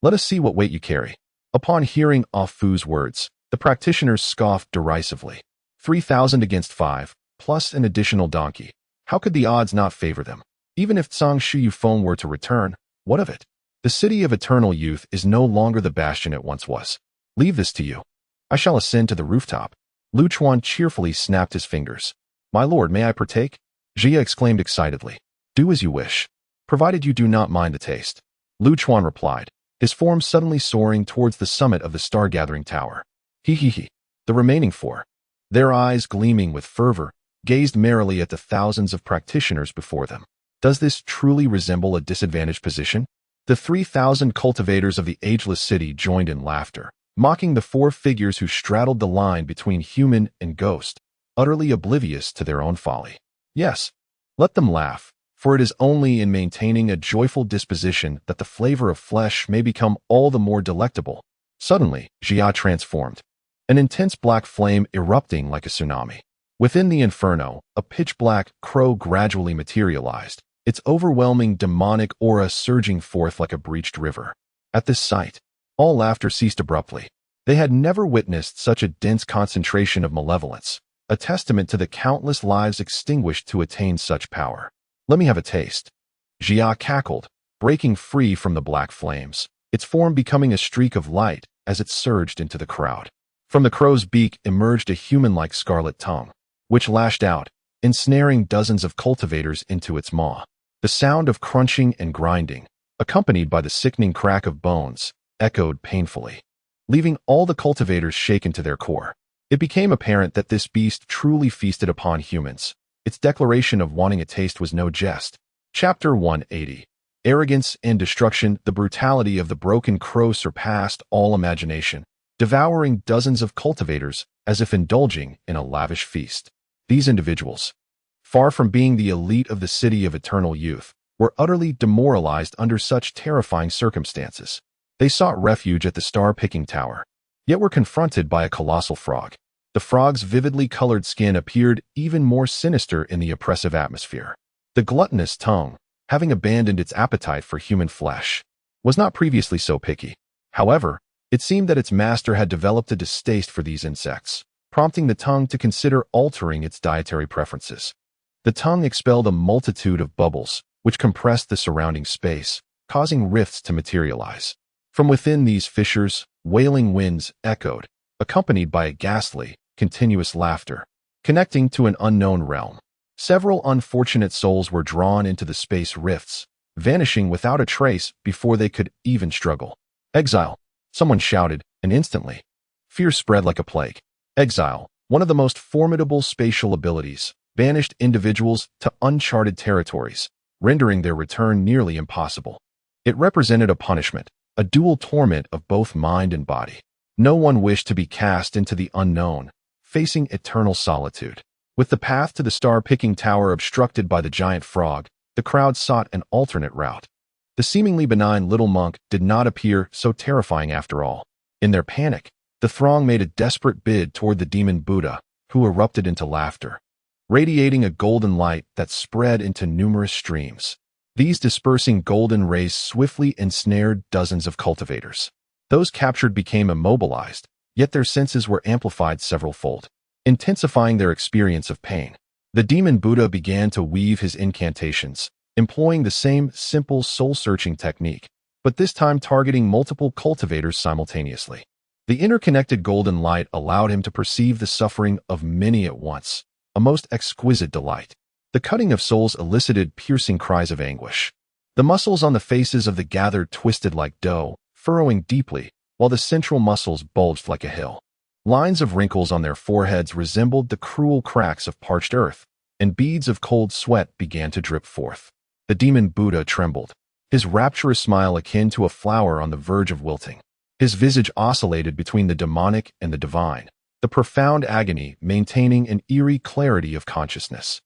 Speaker 1: let us see what weight you carry. Upon hearing Afu's words, the practitioners scoffed derisively. 3,000 against 5, plus an additional donkey. How could the odds not favor them? Even if Tsang Shu Yufeng were to return, what of it? The city of eternal youth is no longer the bastion it once was. Leave this to you. I shall ascend to the rooftop. Lu Chuan cheerfully snapped his fingers. My lord, may I partake? Jia exclaimed excitedly. Do as you wish, provided you do not mind the taste. Lu Chuan replied, his form suddenly soaring towards the summit of the star-gathering tower. He. The remaining 4, their eyes gleaming with fervor, gazed merrily at the thousands of practitioners before them. Does this truly resemble a disadvantaged position? The 3,000 cultivators of the ageless city joined in laughter, mocking the 4 figures who straddled the line between human and ghost, utterly oblivious to their own folly. Yes, let them laugh, for it is only in maintaining a joyful disposition that the flavor of flesh may become all the more delectable. Suddenly, Jia transformed, an intense black flame erupting like a tsunami. Within the inferno, a pitch-black crow gradually materialized, its overwhelming demonic aura surging forth like a breached river. At this sight, all laughter ceased abruptly. They had never witnessed such a dense concentration of malevolence, a testament to the countless lives extinguished to attain such power. Let me have a taste. Jia cackled, breaking free from the black flames, its form becoming a streak of light as it surged into the crowd. From the crow's beak emerged a human-like scarlet tongue, which lashed out, ensnaring dozens of cultivators into its maw. The sound of crunching and grinding, accompanied by the sickening crack of bones, echoed painfully, leaving all the cultivators shaken to their core. It became apparent that this beast truly feasted upon humans. Its declaration of wanting a taste was no jest. Chapter 180. Arrogance and destruction. The brutality of the broken crow surpassed all imagination, devouring dozens of cultivators as if indulging in a lavish feast. These individuals, far from being the elite of the city of eternal youth, were utterly demoralized under such terrifying circumstances. They sought refuge at the star-picking tower, yet were confronted by a colossal frog. The frog's vividly colored skin appeared even more sinister in the oppressive atmosphere. The gluttonous tongue, having abandoned its appetite for human flesh, was not previously so picky. However, it seemed that its master had developed a distaste for these insects, prompting the tongue to consider altering its dietary preferences. The tongue expelled a multitude of bubbles, which compressed the surrounding space, causing rifts to materialize. From within these fissures, wailing winds echoed, accompanied by a ghastly, continuous laughter, connecting to an unknown realm. Several unfortunate souls were drawn into the space rifts, vanishing without a trace before they could even struggle. Exile, someone shouted, and instantly, fear spread like a plague. Exile, one of the most formidable spatial abilities, banished individuals to uncharted territories, rendering their return nearly impossible. It represented a punishment, a dual torment of both mind and body. No one wished to be cast into the unknown, facing eternal solitude. With the path to the star-picking tower obstructed by the giant frog, the crowd sought an alternate route. The seemingly benign little monk did not appear so terrifying after all. In their panic, The throng made a desperate bid toward the demon Buddha, who erupted into laughter, radiating a golden light that spread into numerous streams. These dispersing golden rays swiftly ensnared dozens of cultivators. Those captured became immobilized, yet their senses were amplified several-fold, intensifying their experience of pain. The demon Buddha began to weave his incantations, employing the same simple soul-searching technique, but this time targeting multiple cultivators simultaneously. The interconnected golden light allowed him to perceive the suffering of many at once, a most exquisite delight. The cutting of souls elicited piercing cries of anguish. The muscles on the faces of the gathered twisted like dough, furrowing deeply, while the central muscles bulged like a hill. Lines of wrinkles on their foreheads resembled the cruel cracks of parched earth, and beads of cold sweat began to drip forth. The demon Buddha trembled, his rapturous smile akin to a flower on the verge of wilting. His visage oscillated between the demonic and the divine, the profound agony maintaining an eerie clarity of consciousness.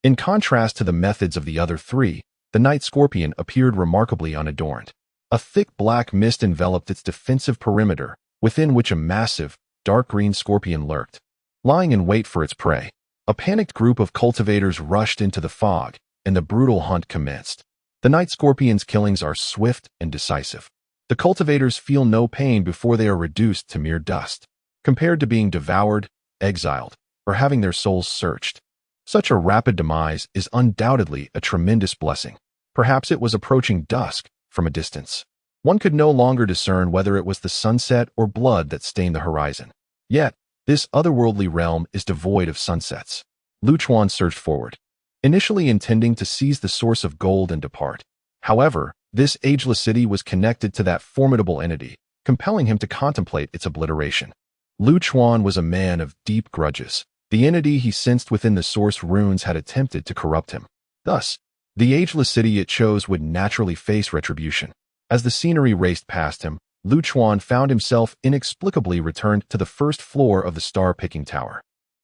Speaker 1: In contrast to the methods of the other three, the night scorpion appeared remarkably unadorned. A thick black mist enveloped its defensive perimeter, within which a massive, dark green scorpion lurked, lying in wait for its prey. A panicked group of cultivators rushed into the fog, and the brutal hunt commenced. The night scorpion's killings are swift and decisive. The cultivators feel no pain before they are reduced to mere dust, compared to being devoured, exiled, or having their souls searched. Such a rapid demise is undoubtedly a tremendous blessing. Perhaps it was approaching dusk from a distance. One could no longer discern whether it was the sunset or blood that stained the horizon. Yet, this otherworldly realm is devoid of sunsets. Lu Chuan surged forward, initially intending to seize the source of gold and depart. However, this ageless city was connected to that formidable entity, compelling him to contemplate its obliteration. Lu Chuan was a man of deep grudges. The entity he sensed within the source runes had attempted to corrupt him. Thus, the ageless city it chose would naturally face retribution. As the scenery raced past him, Lu Chuan found himself inexplicably returned to the first floor of the star-picking tower.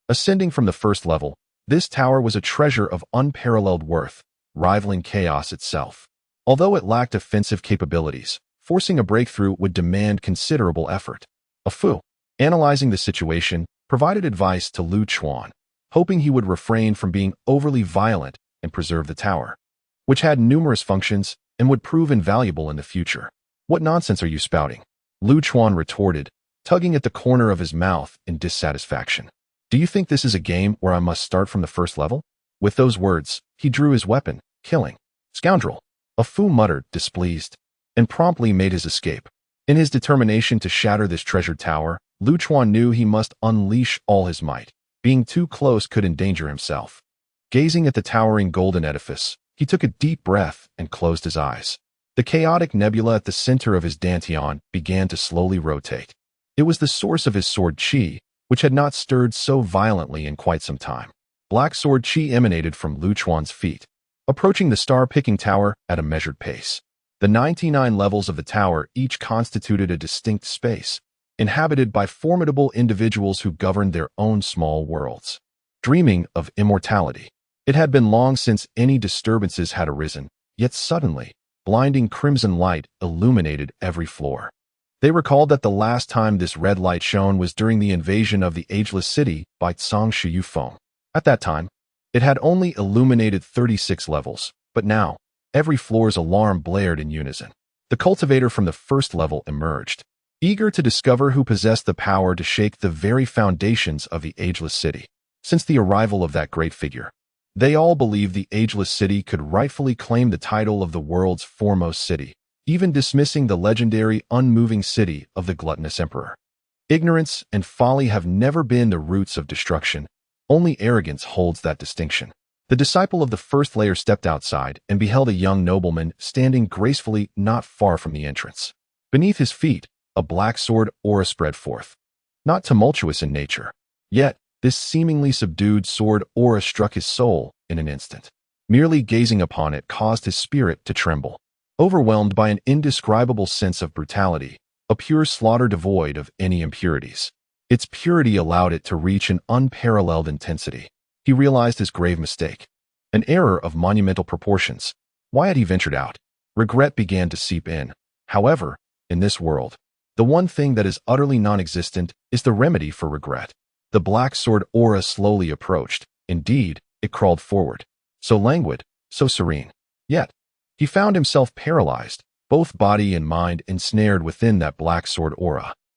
Speaker 1: Ascending from the first level, this tower was a treasure of unparalleled worth, rivaling chaos itself. Although it lacked offensive capabilities, forcing a breakthrough would demand considerable effort. A Fu, analyzing the situation, provided advice to Lu Chuan, hoping he would refrain from being overly violent and preserve the tower, which had numerous functions and would prove invaluable in the future. "What nonsense are you spouting?" Lu Chuan retorted, tugging at the corner of his mouth in dissatisfaction. "Do you think this is a game where I must start from the first level?" With those words, he drew his weapon, killing. "Scoundrel!" A Fu muttered, displeased, and promptly made his escape. In his determination to shatter this treasured tower, Lu Chuan knew he must unleash all his might. Being too close could endanger himself. Gazing at the towering golden edifice, he took a deep breath and closed his eyes. The chaotic nebula at the center of his dantian began to slowly rotate. It was the source of his sword chi, which had not stirred so violently in quite some time. Black sword chi emanated from Lu Chuan's feet, approaching the star-picking tower at a measured pace. The 99 levels of the tower each constituted a distinct space, inhabited by formidable individuals who governed their own small worlds. Dreaming of immortality, it had been long since any disturbances had arisen, yet suddenly, blinding crimson light illuminated every floor. They recalled that the last time this red light shone was during the invasion of the ageless city by Tsang Shiyufeng. At that time, it had only illuminated 36 levels, but now, every floor's alarm blared in unison. The cultivator from the first level emerged, eager to discover who possessed the power to shake the very foundations of the ageless city. Since the arrival of that great figure, they all believed the ageless city could rightfully claim the title of the world's foremost city, even dismissing the legendary unmoving city of the gluttonous emperor. Ignorance and folly have never been the roots of destruction. Only arrogance holds that distinction. The disciple of the first layer stepped outside and beheld a young nobleman standing gracefully not far from the entrance. Beneath his feet, a black sword aura spread forth. Not tumultuous in nature, yet this seemingly subdued sword aura struck his soul in an instant. Merely gazing upon it caused his spirit to tremble. Overwhelmed by an indescribable sense of brutality, a pure slaughter devoid of any impurities. Its purity allowed it to reach an unparalleled intensity. He realized his grave mistake. An error of monumental proportions. Why had he ventured out? Regret began to seep in. However, in this world, The one thing that is utterly non-existent is the remedy for regret. The black sword aura slowly approached. Indeed, it crawled forward. So languid, so serene. Yet, he found himself paralyzed, both body and mind ensnared within that black sword aura.